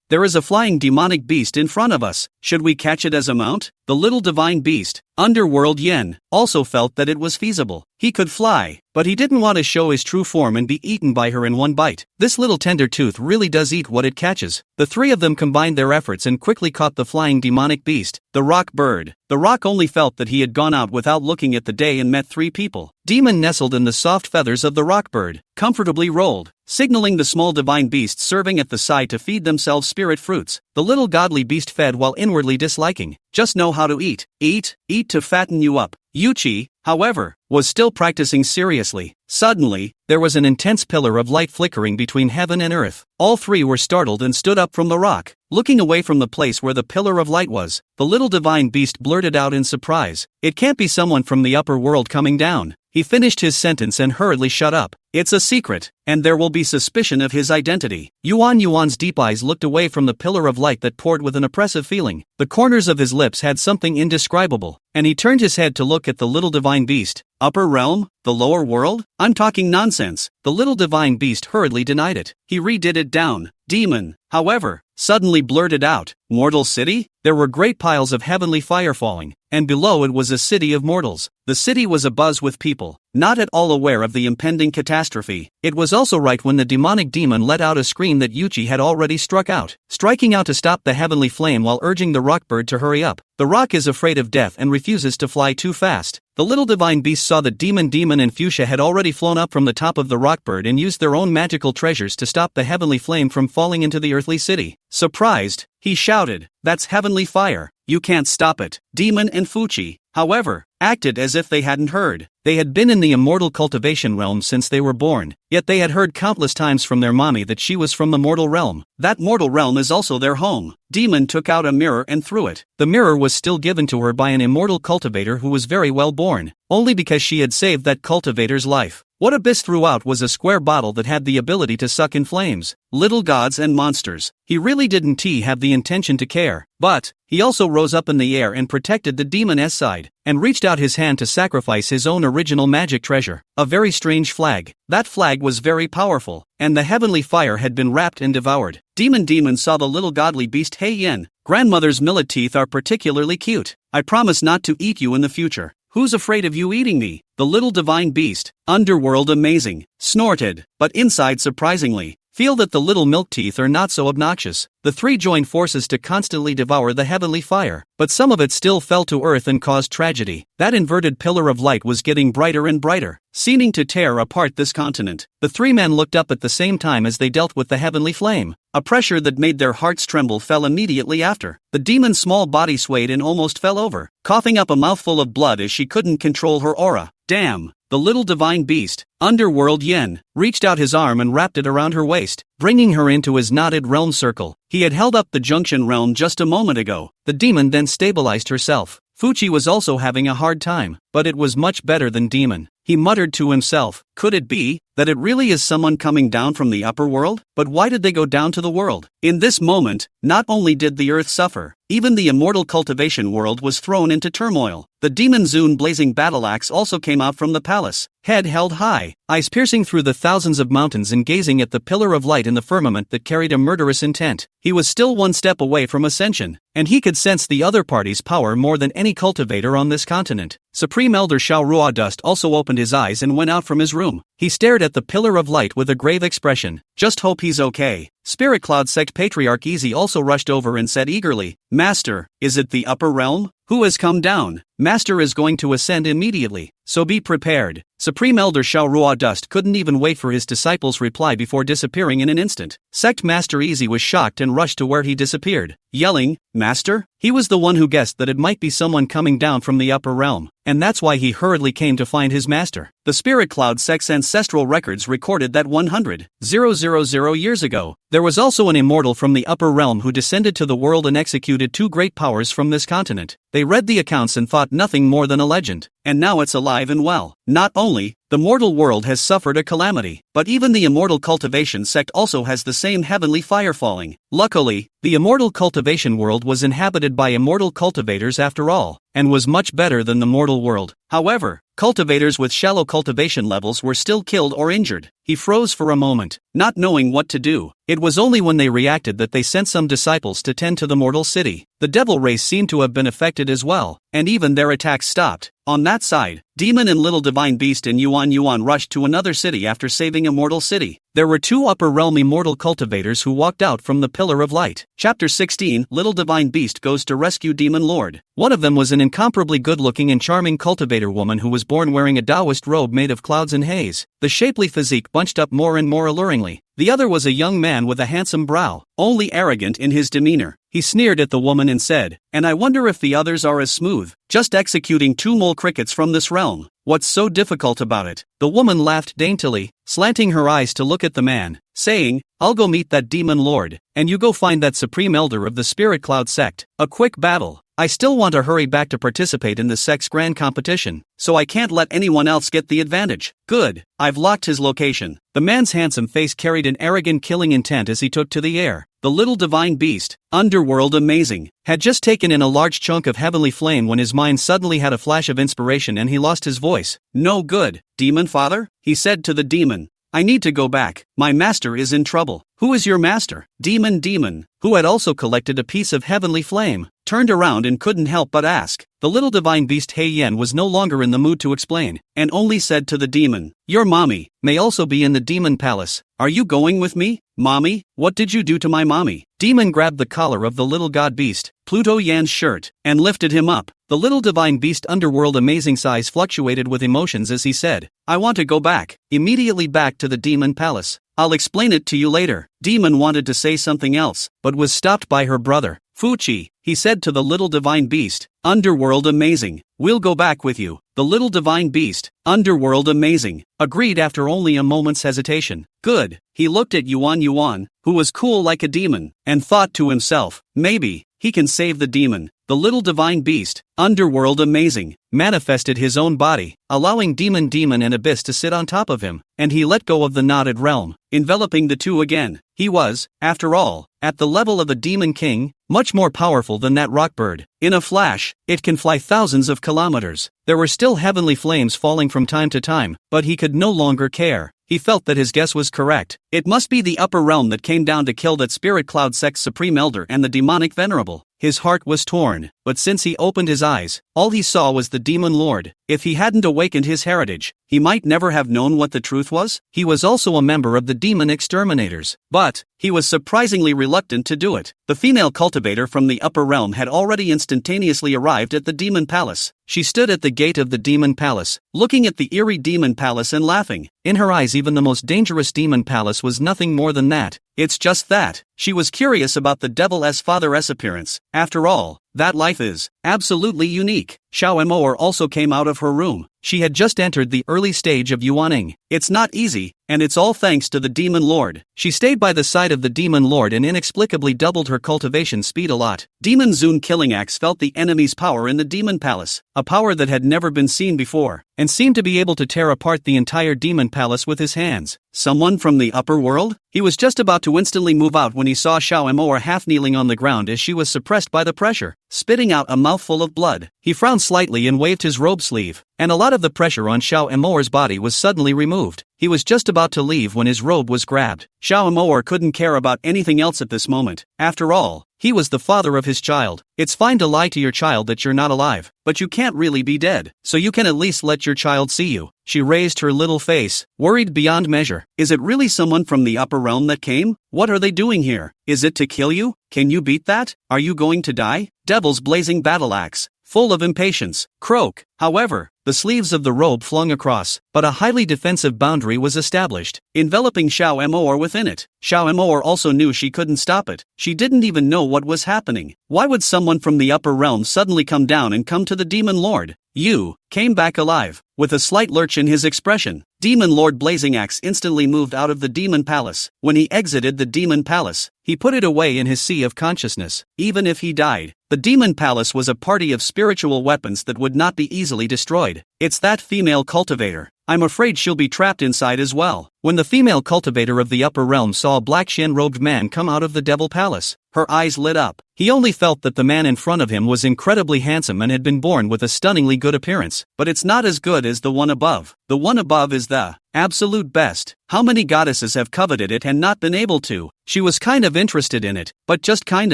There is a flying demonic beast in front of us. Should we catch it as a mount? The little divine beast, underworld yen, also felt that it was feasible. He could fly, but he didn't want to show his true form and be eaten by her in one bite. This little tender tooth really does eat what it catches. The 3 of them combined their efforts and quickly caught the flying demonic beast, the rock bird. The rock only felt that he had gone out without looking at the day and met 3 people. Demon nestled in the soft feathers of the rock bird, comfortably rolled, signaling the small divine beasts serving at the side to feed themselves spirit fruits. The little godly beast fed while inwardly disliking. Just know how to eat. Eat to fatten you up. Yuchi, however, was still practicing seriously. Suddenly, there was an intense pillar of light flickering between heaven and earth. All three were startled and stood up from the rock. Looking away from the place where the pillar of light was, the little divine beast blurted out in surprise, "It can't be someone from the upper world coming down." He finished his sentence and hurriedly shut up. "It's a secret, and there will be suspicion of his identity." Yuan's deep eyes looked away from the pillar of light that poured with an oppressive feeling. The corners of his lips had something indescribable, and he turned his head to look at the little divine beast. "Upper realm? The lower world? I'm talking nonsense." The little divine beast hurriedly denied it. He redid it down. Demon, however, suddenly blurted out, "Mortal city?" There were great piles of heavenly fire falling, and below it was a city of mortals. The city was abuzz with people, not at all aware of the impending catastrophe. It was also right when the demonic demon let out a scream that Yuchi had already struck out, striking out to stop the heavenly flame while urging the rock bird to hurry up. The rock is afraid of death and refuses to fly too fast. The little divine beast saw that Demon and Fuchsia had already flown up from the top of the rock bird and used their own magical treasures to stop the heavenly flame from falling into the earthly city. Surprised, he shouted, "That's heavenly fire. You can't stop it." Demon and Fuchi, however, acted as if they hadn't heard. They had been in the immortal cultivation realm since they were born, yet they had heard countless times from their mommy that she was from the mortal realm. That mortal realm is also their home. Demon took out a mirror and threw it. The mirror was still given to her by an immortal cultivator who was very well born, only because she had saved that cultivator's life. What Abyss threw out was a square bottle that had the ability to suck in flames. Little gods and monsters. He really didn't have the intention to care, but he also rose up in the air and protected the demon's side, and reached out his hand to sacrifice his own original magic treasure, a very strange flag. That flag was very powerful, and the heavenly fire had been wrapped and devoured. Demon saw the little godly beast. "Hey Yen, grandmother's millet teeth are particularly cute. I promise not to eat you in the future. Who's afraid of you eating me?" The little divine beast, underworld amazing, snorted, but inside surprisingly, feel that the little milk teeth are not so obnoxious. The three joined forces to constantly devour the heavenly fire, but some of it still fell to earth and caused tragedy. That inverted pillar of light was getting brighter and brighter, seeming to tear apart this continent. The three men looked up at the same time as they dealt with the heavenly flame. A pressure that made their hearts tremble fell immediately after. The demon's small body swayed and almost fell over, coughing up a mouthful of blood as she couldn't control her aura. Damn! The little divine beast, Underworld Yen, reached out his arm and wrapped it around her waist, bringing her into his knotted realm circle. He had held up the Junction realm just a moment ago. The demon then stabilized herself. Fuchi was also having a hard time, but it was much better than Demon. He muttered to himself, "Could it be that it really is someone coming down from the upper world? But why did they go down to the world?" In this moment, not only did the earth suffer, even the immortal cultivation world was thrown into turmoil. The demon Zune blazing battle axe also came out from the palace, head held high, eyes piercing through the thousands of mountains and gazing at the pillar of light in the firmament that carried a murderous intent. He was still one step away from ascension, and he could sense the other party's power more than any cultivator on this continent. Supreme Elder Shao Rua Dust also opened his eyes and went out from his room. He stared at the pillar of light with a grave expression. "Just hope he's okay." Spirit Cloud Sect Patriarch Easy also rushed over and said eagerly, "Master, is it the upper realm? Who has come down? Master is going to ascend immediately, so be prepared." Supreme Elder Shao Rua Dust couldn't even wait for his disciples' reply before disappearing in an instant. Sect Master Easy was shocked and rushed to where he disappeared, yelling, "Master?" He was the one who guessed that it might be someone coming down from the upper realm, and that's why he hurriedly came to find his master. The Spirit Cloud Sect's ancestral records recorded that 100,000 years ago, there was also an immortal from the upper realm who descended to the world and executed two great powers from this continent. They read the accounts and thought nothing more than a legend, and now it's alive and well. Not only the mortal world has suffered a calamity, but even the immortal cultivation sect also has the same heavenly fire falling. Luckily, the immortal cultivation world was inhabited by immortal cultivators after all, and was much better than the mortal world. However, cultivators with shallow cultivation levels were still killed or injured. He froze for a moment, not knowing what to do. It was only when they reacted that they sent some disciples to tend to the mortal city. The devil race seemed to have been affected as well, and even their attacks stopped. On that side, Demon and Little Divine Beast and Yuan rushed to another city after saving Immortal City. There were two upper realm immortal cultivators who walked out from the Pillar of Light. Chapter 16, Little Divine Beast Goes to Rescue Demon Lord. One of them was an incomparably good-looking and charming cultivator woman who was born wearing a Taoist robe made of clouds and haze, the shapely physique bunched up more and more alluringly. The other was a young man with a handsome brow, only arrogant in his demeanor. He sneered at the woman and said, "And I wonder if the others are as smooth, just executing two mole crickets from this realm. What's so difficult about it?" The woman laughed daintily, slanting her eyes to look at the man, saying, "I'll go meet that demon lord, and you go find that supreme elder of the Spirit Cloud Sect. A quick battle. I still want to hurry back to participate in the sect's grand competition, so I can't let anyone else get the advantage." "Good, I've locked his location." The man's handsome face carried an arrogant killing intent as he took to the air. The little divine beast, underworld amazing, had just taken in a large chunk of heavenly flame when his mind suddenly had a flash of inspiration and he lost his voice. "No good, demon father," he said to the demon. "I need to go back. My master is in trouble." "Who is your master?" Demon, who had also collected a piece of heavenly flame, turned around and couldn't help but ask. The little divine beast Hei Yen was no longer in the mood to explain, and only said to the demon, "Your mommy may also be in the demon palace. Are you going with me?" "Mommy? What did you do to my mommy?" Demon grabbed the collar of the little god beast, Pluto Yan's shirt, and lifted him up. The little divine beast underworld amazing size fluctuated with emotions as he said, "I want to go back, immediately back to the demon palace. I'll explain it to you later." Demon wanted to say something else, but was stopped by her brother. "Fuchi," he said to the little divine beast, "Underworld amazing, we'll go back with you." The little divine beast, underworld amazing, agreed after only a moment's hesitation. "Good." He looked at Yuan, who was cool like a demon, and thought to himself, maybe he can save the demon. The little divine beast, underworld amazing, manifested his own body, allowing demon and abyss to sit on top of him, and he let go of the knotted realm, enveloping the two again. He was, after all, at the level of the demon king, much more powerful than that rock bird. In a flash, it can fly thousands of kilometers. There were still heavenly flames falling from time to time, but he could no longer care. He felt that his guess was correct. It must be the upper realm that came down to kill that Spirit Cloud Sect's supreme elder and the demonic venerable. His heart was torn, but since he opened his eyes, all he saw was the demon lord. If he hadn't awakened his heritage, he might never have known what the truth was. He was also a member of the demon exterminators, but he was surprisingly reluctant to do it. The female cultivator from the upper realm had already instantaneously arrived at the demon palace. She stood at the gate of the demon palace, looking at the eerie demon palace and laughing. In her eyes, even the most dangerous demon palace was nothing more than that. It's just that. She was curious about the devil's father's appearance. After all, that life is absolutely unique. Xiao Emoer also came out of her room. She had just entered the early stage of yuaning. It's not easy, and it's all thanks to the demon lord. She stayed by the side of the demon lord and inexplicably doubled her cultivation speed a lot. Demon Zun Killing Axe felt the enemy's power in the demon palace, a power that had never been seen before, and seemed to be able to tear apart the entire demon palace with his hands. Someone from the upper world? He was just about to instantly move out when he saw Xiao Emoer half kneeling on the ground as she was suppressed by the pressure, spitting out a mouthful of blood. He frowned slightly and waved his robe sleeve, and a lot of the pressure on Xiao Emoer's body was suddenly removed. He was just about to leave when his robe was grabbed. Xiao Emoer couldn't care about anything else at this moment. After all, he was the father of his child. It's fine to lie to your child that you're not alive, but you can't really be dead, so you can at least let your child see you. She raised her little face, worried beyond measure. Is it really someone from the upper realm that came? What are they doing here? Is it to kill you? Can you beat that? Are you going to die? Devil's blazing battle axe, full of impatience. Croak. However, the sleeves of the robe flung across, but a highly defensive boundary was established, enveloping Xiao Emoer within it. Xiao Emoer also knew she couldn't stop it. She didn't even know what was happening. Why would someone from the upper realm suddenly come down and come to the demon lord? You came back alive. With a slight lurch in his expression, Demon Lord Blazing Axe instantly moved out of the demon palace. When he exited the demon palace, he put it away in his sea of consciousness. Even if he died, the demon palace was a party of spiritual weapons that would not be easily destroyed. It's that female cultivator. I'm afraid she'll be trapped inside as well. When the female cultivator of the upper realm saw a black shin-robed man come out of the devil palace, her eyes lit up. He only felt that the man in front of him was incredibly handsome and had been born with a stunningly good appearance, but it's not as good as the one above. The one above is the absolute best. How many goddesses have coveted it and not been able to? She was kind of interested in it, but just kind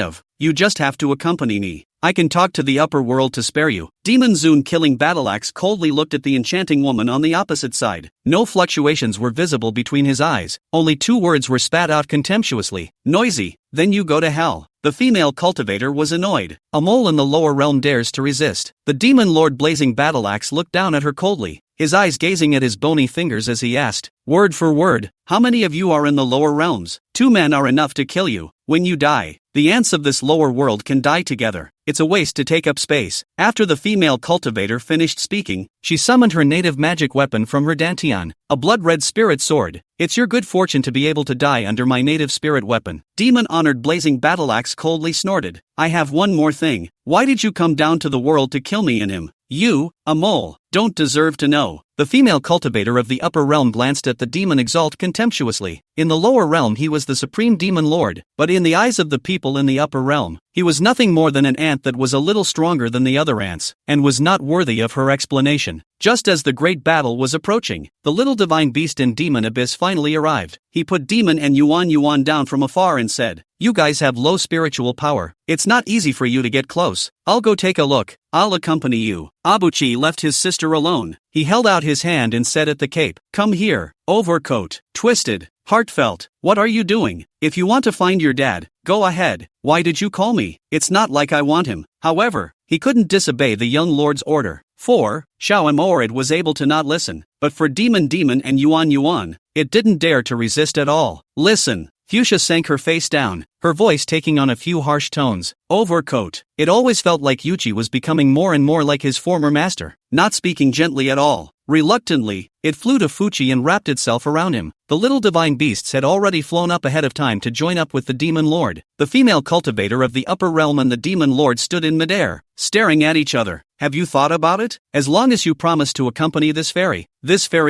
of. You just have to accompany me. I can talk to the upper world to spare you. Demon Zune killing Battleaxe coldly looked at the enchanting woman on the opposite side. No fluctuations were visible between his eyes, only 2 words were spat out contemptuously. Noisy, then you go to hell. The female cultivator was annoyed. A mole in the lower realm dares to resist. The demon lord blazing Battleaxe looked down at her coldly, his eyes gazing at his bony fingers as he asked, word for word, how many of you are in the lower realms? 2 men are enough to kill you. When you die, the ants of this lower world can die together. It's a waste to take up space. After the female cultivator finished speaking, she summoned her native magic weapon from her dantian, a blood-red spirit sword. It's your good fortune to be able to die under my native spirit weapon. Demon-honored blazing Battleaxe coldly snorted. I have one more thing. Why did you come down to the world to kill me and him? You, a mole, don't deserve to know. The female cultivator of the upper realm glanced at the demon Exalt contemptuously. In the lower realm he was the supreme demon lord, but in the eyes of the people in the upper realm, he was nothing more than an ant that was a little stronger than the other ants, and was not worthy of her explanation. Just as the great battle was approaching, the little divine beast in Demon Abyss finally arrived. He put Demon and Yuan down from afar and said, you guys have low spiritual power. It's not easy for you to get close. I'll go take a look. I'll accompany you. Abuchi left his sister alone. He held out his hand and said at the cape, come here. Overcoat, twisted, heartfelt, what are you doing? If you want to find your dad, go ahead. Why did you call me? It's not like I want him. However, he couldn't disobey the young lord's order. For Xiao Amorid was able to not listen, but for Demon and Yuan, it didn't dare to resist at all. Listen. Fuchsia sank her face down, her voice taking on a few harsh tones. Overcoat. It always felt like Yuchi was becoming more and more like his former master, not speaking gently at all. Reluctantly, it flew to Fuchi and wrapped itself around him. The little divine beasts had already flown up ahead of time to join up with the demon lord. The female cultivator of the upper realm and the demon lord stood in midair, staring at each other. Have you thought about it? As long as you promise to accompany this fairy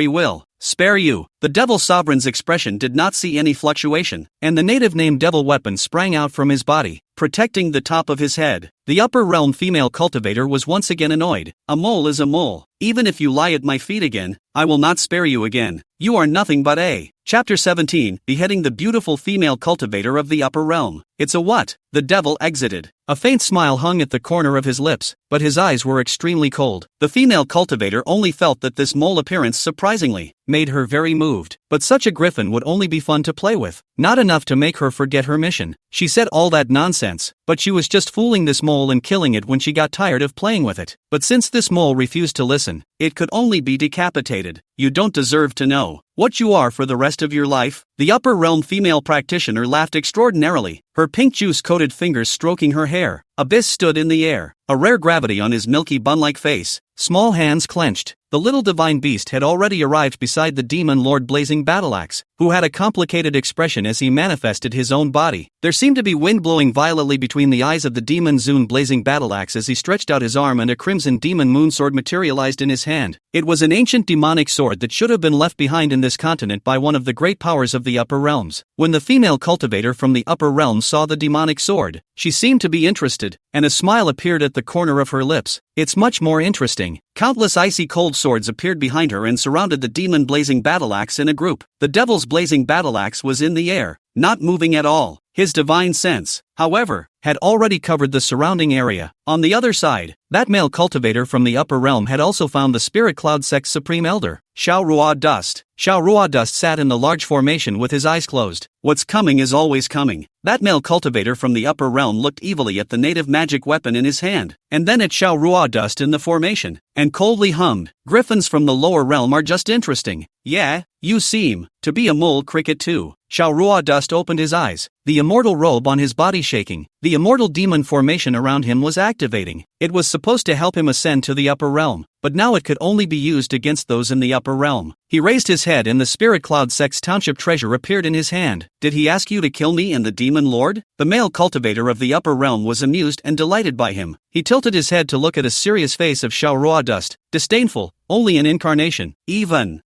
will spare you. The devil sovereign's expression did not see any fluctuation, and the native name devil weapon sprang out from his body, protecting the top of his head. The upper realm female cultivator was once again annoyed. A mole is a mole. Even if you lie at my feet again, I will not spare you again. You are nothing but a. Chapter 17, beheading the beautiful female cultivator of the upper realm. It's a what? The devil exited. A faint smile hung at the corner of his lips, but his eyes were extremely cold. The female cultivator only felt that this mole appearance surprisingly made her very moved. But such a griffin would only be fun to play with, not enough to make her forget her mission. She said all that nonsense, but she was just fooling this mole and killing it when she got tired of playing with it. But since this mole refused to listen, it could only be decapitated. You don't deserve to know what you are for the rest of your life. The upper realm female practitioner laughed extraordinarily, her pink juice-coated fingers stroking her hair. Abyss stood in the air, a rare gravity on his milky bun-like face, small hands clenched. The little divine beast had already arrived beside the demon lord blazing Battleaxe, who had a complicated expression as he manifested his own body. There seemed to be wind blowing violently between the eyes of the demon Zune blazing Battleaxe as he stretched out his arm and a crimson demon moon sword materialized in his hand. It was an ancient demonic sword that should have been left behind in this continent by one of the great powers of the upper realms. When the female cultivator from the upper realms saw the demonic sword, she seemed to be interested, and a smile appeared at the corner of her lips. It's much more interesting. Countless icy cold swords appeared behind her and surrounded the demon blazing Battleaxe in a group. The devil's blazing Battleaxe was in the air, not moving at all. His divine sense, however, had already covered the surrounding area. On the other side, that male cultivator from the upper realm had also found the Spirit Cloud Sect's supreme elder, Xiao Rua Dust. Xiao Rua Dust sat in the large formation with his eyes closed. What's coming is always coming. That male cultivator from the upper realm looked evilly at the native magic weapon in his hand, and then at Xiao Rua Dust in the formation, and coldly hummed, griffins from the lower realm are just interesting. Yeah, you seem to be a mole cricket too. Xiao Rua Dust opened his eyes, the immortal robe on his body shaking. The immortal demon formation around him was activating. It was supposed to help him ascend to the upper realm, but now it could only be used against those in the upper realm. He raised his head and the Spirit Cloud Sect's township treasure appeared in his hand. Did he ask you to kill me and the demon lord? The male cultivator of the upper realm was amused and delighted by him. He tilted his head to look at a serious face of Xiao Rua Dust, disdainful, only an incarnation.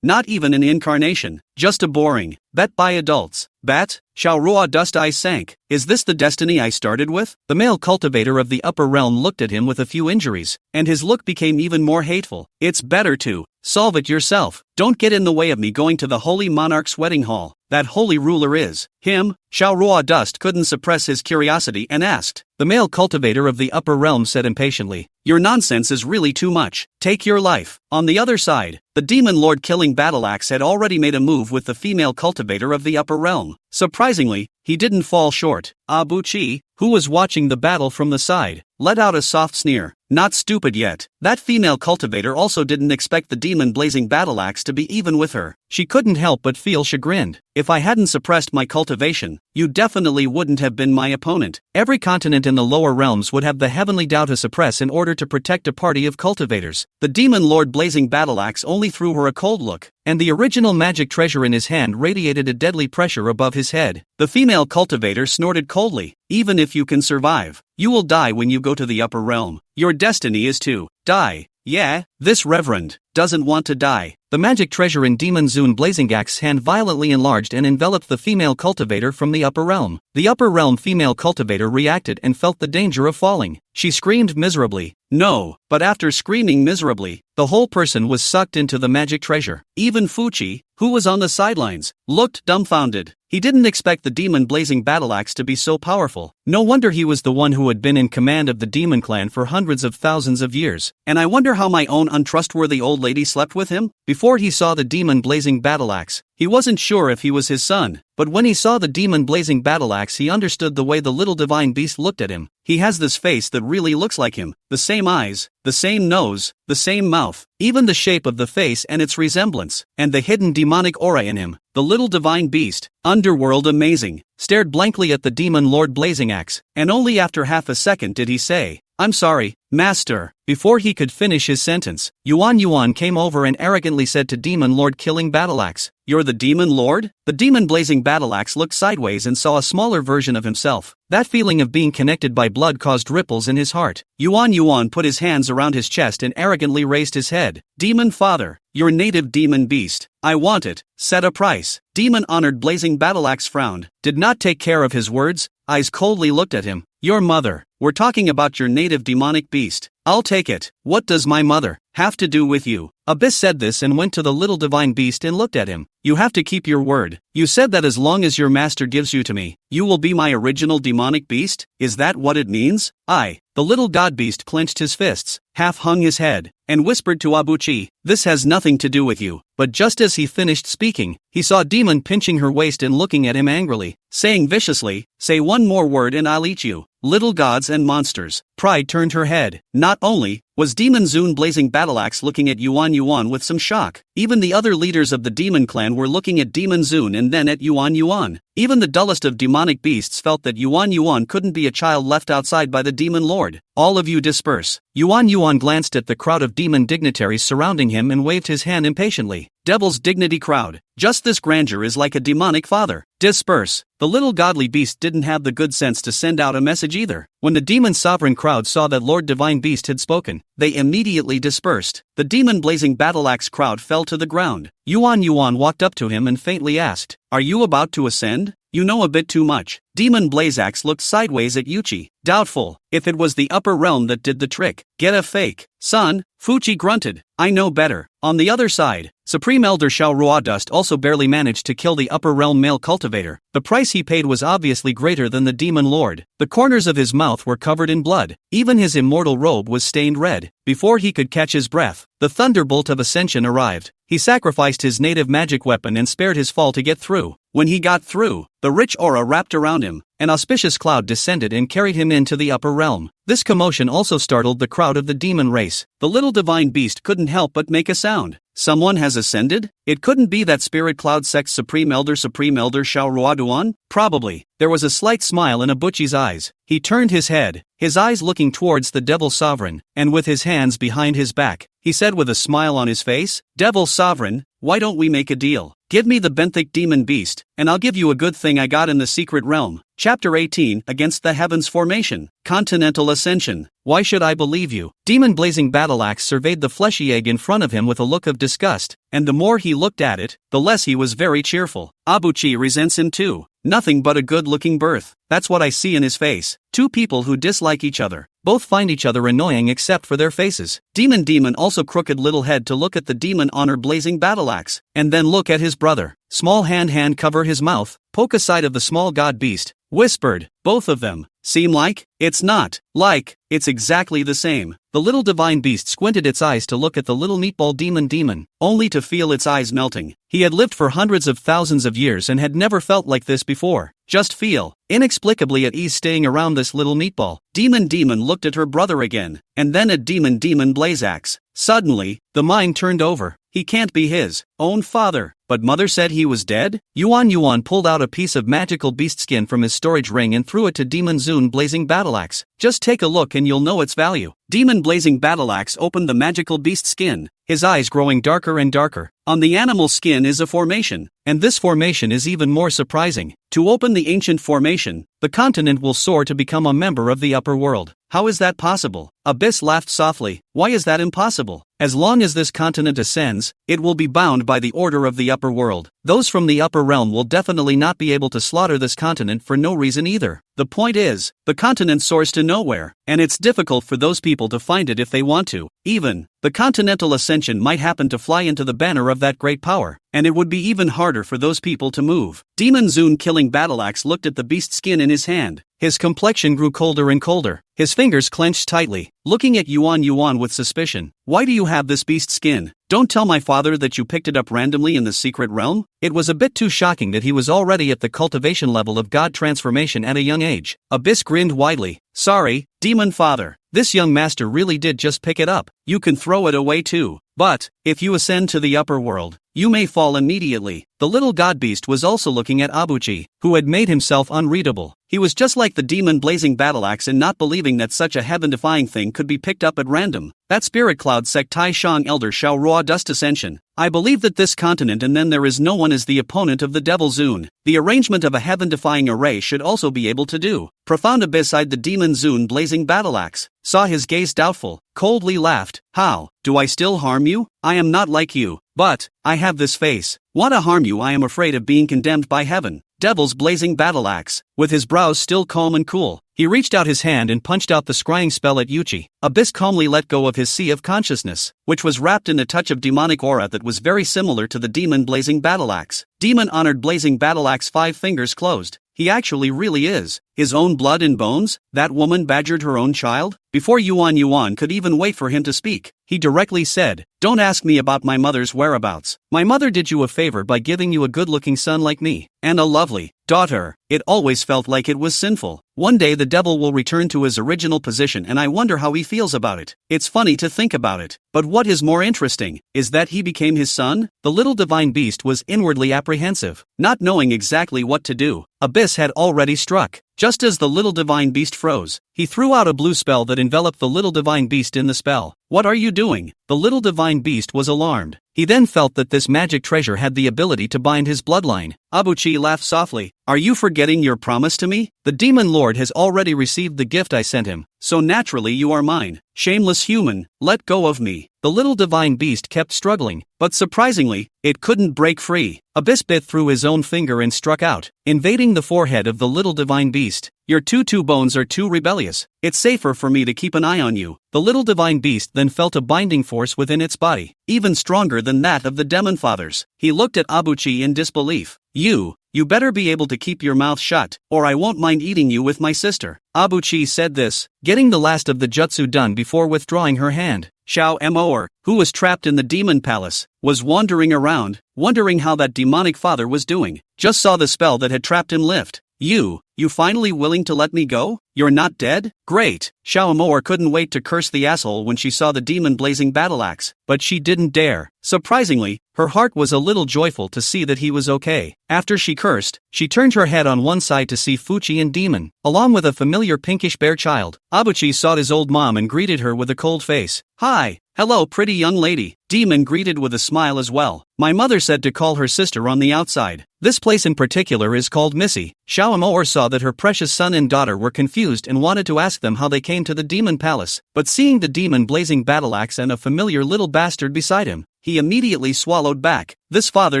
Not even an incarnation, just a boring bet by adults. Bat? Xiao Rua Dust eyes sank. Is this the destiny I started with? The male cultivator of the upper realm looked at him with a few injuries, and his look became even more hateful. It's better to solve it yourself. Don't get in the way of me going to the holy monarch's wedding hall. That holy ruler is him. Xiao Rua Dust couldn't suppress his curiosity and asked. The male cultivator of the upper realm said impatiently, your nonsense is really too much. Take your life. On the other side, the demon lord killing battle axe had already made a move with the female cultivator of the upper realm. Surprisingly, he didn't fall short. Abuchi, who was watching the battle from the side, let out a soft sneer. Not stupid yet. That female cultivator also didn't expect the demon blazing battle axe to be even with her. She couldn't help but feel chagrined. If I hadn't suppressed my cultivation, you definitely wouldn't have been my opponent. Every continent in the lower realms would have the heavenly Tao to suppress in order to protect a party of cultivators. The demon lord blazing battle axe only threw her a cold look, and the original magic treasure in his hand radiated a deadly pressure above his head. The female cultivator snorted coldly. Even if you can survive, you will die when you go to the upper realm. Your destiny is to die. Yeah, this reverend doesn't want to die. The magic treasure in Demon Zune Blazing Axe's hand violently enlarged and enveloped the female cultivator from the upper realm. The upper realm female cultivator reacted and felt the danger of falling. She screamed miserably. No, but after screaming miserably, the whole person was sucked into the magic treasure. Even Fuchi, who was on the sidelines, looked dumbfounded. He didn't expect the demon blazing battle axe to be so powerful. No wonder he was the one who had been in command of the demon clan for hundreds of thousands of years. And I wonder how my own untrustworthy old lady slept with him? Before he saw the demon blazing battle axe, he wasn't sure if he was his son. But when he saw the demon blazing battle axe, he understood the way the little divine beast looked at him. He has this face that really looks like him. The same eyes, the same nose, the same mouth, even the shape of the face and its resemblance, and the hidden demonic aura in him. The little divine beast, underworld amazing, stared blankly at the demon lord blazing axe, and only after half a second did he say, I'm sorry, master. Before he could finish his sentence, Yuan came over and arrogantly said to Demon Lord killing battle axe, you're the demon lord? The demon blazing battle axe looked sideways and saw a smaller version of himself. That feeling of being connected by blood caused ripples in his heart. Yuan put his hands around his chest and arrogantly raised his head. Demon father, your native demon beast. I want it. Set a price. Demon honored blazing battle axe frowned, did not take care of his words, eyes coldly looked at him. Your mother. We're talking about your native demonic beast. I'll take it. What does my mother have to do with you? Abyss said this and went to the little divine beast and looked at him. You have to keep your word. You said that as long as your master gives you to me, you will be my original demonic beast? Is that what it means? The little god beast clenched his fists, half hung his head, and whispered to Abuchi, this has nothing to do with you. But just as he finished speaking, he saw Demon pinching her waist and looking at him angrily, saying viciously, say one more word and I'll eat you. Little gods and monsters. Pride turned her head. Not only was Demon Zune blazing battle axe looking at Yuan with some shock, even the other leaders of the demon clan were looking at Demon Zune and then at Yuan. Even the dullest of demonic beasts felt that Yuan couldn't be a child left outside by the demon lord. All of you disperse. Yuan glanced at the crowd of demon dignitaries surrounding him and waved his hand impatiently. Devil's dignity crowd. Just this grandeur is like a demonic father. Disperse. The little godly beast didn't have the good sense to send out a message either. When the demon sovereign crowd saw that Lord Divine Beast had spoken, they immediately dispersed. The demon blazing battle axe crowd fell to the ground. Yuan walked up to him and faintly asked, are you about to ascend? You know a bit too much. Demon Blazaxe looked sideways at Yuchi, doubtful if it was the upper realm that did the trick. Get a fake, son, Fuchi grunted. I know better. On the other side, Supreme Elder Xiao Ruadust also barely managed to kill the upper realm male cultivator. The price he paid was obviously greater than the demon lord. The corners of his mouth were covered in blood. Even his immortal robe was stained red. Before he could catch his breath, the thunderbolt of ascension arrived. He sacrificed his native magic weapon and spared his fall to get through. When he got through, the rich aura wrapped around him. An auspicious cloud descended and carried him into the upper realm. This commotion also startled the crowd of the demon race. The little divine beast couldn't help but make a sound. Someone has ascended? It couldn't be that Spirit Cloud Sect's Supreme Elder Xiao Ruaduan? Probably. There was a slight smile in Abuchi's eyes. He turned his head, his eyes looking towards the Devil Sovereign, and with his hands behind his back, he said with a smile on his face, Devil Sovereign, why don't we make a deal? Give me the benthic demon beast, and I'll give you a good thing I got in the secret realm. Chapter 18, Against the Heavens Formation, Continental Ascension. Why should I believe you? Demon Blazing Battle Axe surveyed the fleshy egg in front of him with a look of disgust, and the more he looked at it, the less he was very cheerful. Abuchi resents him too. Nothing but a good-looking birth. That's what I see in his face. Two people who dislike each other. Both find each other annoying except for their faces. Demon also crooked little head to look at the demon honor blazing battle axe, and then look at his brother. Small hand cover his mouth, poke aside of the small god beast, whispered, both of them. Seem like? It's not. Like, it's exactly the same. The little divine beast squinted its eyes to look at the little meatball demon, only to feel its eyes melting. He had lived for hundreds of thousands of years and had never felt like this before. Just feel inexplicably at ease staying around this little meatball. Demon looked at her brother again, and then at demon blaze axe. Suddenly, the mind turned over. He can't be his own father. But mother said he was dead? Yuan pulled out a piece of magical beast skin from his storage ring and threw it to Demon blazing battle axe. Just take a look and you'll know its value. Demon blazing battle axe opened the magical beast skin, his eyes growing darker and darker. On the animal skin is a formation, and this formation is even more surprising. To open the ancient formation, the continent will soar to become a member of the upper world. How is that possible? Abyss laughed softly. Why is that impossible? As long as this continent ascends, it will be bound by the order of the upper world. Those from the upper realm will definitely not be able to slaughter this continent for no reason either. The point is, the continent soars to nowhere, and it's difficult for those people to find it if they want to. Even, the continental ascension might happen to fly into the banner of that great power, and it would be even harder for those people to move. Demon killing battle axe looked at the beast skin in his hand. His complexion grew colder and colder. His fingers clenched tightly, looking at Yuan with suspicion. Why do you have this beast skin? Don't tell my father that you picked it up randomly in the secret realm? It was a bit too shocking that he was already at the cultivation level of god transformation at a young age. Abyss grinned widely. Sorry, demon father. This young master really did just pick it up. You can throw it away too. But, if you ascend to the upper world, you may fall immediately. The little god beast was also looking at Abuchi, who had made himself unreadable. He was just like the demon blazing battle axe in not believing that such a heaven-defying thing could be picked up at random. That spirit cloud sect Tai Shang Elder Shao Rua Dust Ascension. I believe that this continent and then there is no one is the opponent of the Devil Zune. The arrangement of a heaven-defying array should also be able to do. Profound Abyss-eyed the demon Zune blazing battle axe, saw his gaze doubtful, coldly laughed. How? Do I still harm you? I am not like you, but I have this face. Want to harm you? I am afraid of being condemned by heaven. Devil's blazing battle axe, with his brows still calm and cool, he reached out his hand and punched out the scrying spell at Yuchi. Abyss calmly let go of his sea of consciousness, which was wrapped in a touch of demonic aura that was very similar to the demon blazing battle axe. Demon honored blazing battle axe, 5 fingers closed. He actually really is. His own blood and bones? That woman badgered her own child? Before Yuan could even wait for him to speak, he directly said, "Don't ask me about my mother's whereabouts. My mother did you a favor by giving you a good-looking son like me, and a lovely daughter. It always felt like it was sinful. One day the devil will return to his original position and I wonder how he feels about it. It's funny to think about it. But what is more interesting, is that he became his son?" The little divine beast was inwardly apprehensive, not knowing exactly what to do. Abyss had already struck. Just as the little divine beast froze, he threw out a blue spell that enveloped the little divine beast in the spell. "What are you doing?" The little divine beast was alarmed. He then felt that this magic treasure had the ability to bind his bloodline. Abuchi laughed softly. "Are you forgetting your promise to me? The demon lord has already received the gift I sent him, so naturally you are mine. Shameless human, let go of me." The little divine beast kept struggling, but surprisingly, it couldn't break free. Abyss bit through his own finger and struck out, invading the forehead of the little divine beast. "Your two bones are too rebellious. It's safer for me to keep an eye on you." The little divine beast then felt a binding force within its body, even stronger than that of the demon fathers. He looked at Abuchi in disbelief. You better be able to keep your mouth shut, or I won't mind eating you with my sister." Abuchi said this, getting the last of the jutsu done before withdrawing her hand. Xiao Moer, who was trapped in the demon palace, was wandering around, wondering how that demonic father was doing. Just saw the spell that had trapped him lift. You finally willing to let me go? You're not dead? Great. Xiao Moer couldn't wait to curse the asshole when she saw the demon blazing battle axe, but she didn't dare. Surprisingly, her heart was a little joyful to see that he was okay. After she cursed, she turned her head on one side to see Fuchi and Demon, along with a familiar pinkish bear child. Abuchi sought his old mom and greeted her with a cold face. "Hi. Hello, pretty young lady." Demon greeted with a smile as well. "My mother said to call her sister on the outside. This place in particular is called Missy." Xiao Moer saw that her precious son and daughter were confused and wanted to ask them how they came to the demon palace, but seeing the demon blazing battle axe and a familiar little bastard beside him, he immediately swallowed back. This father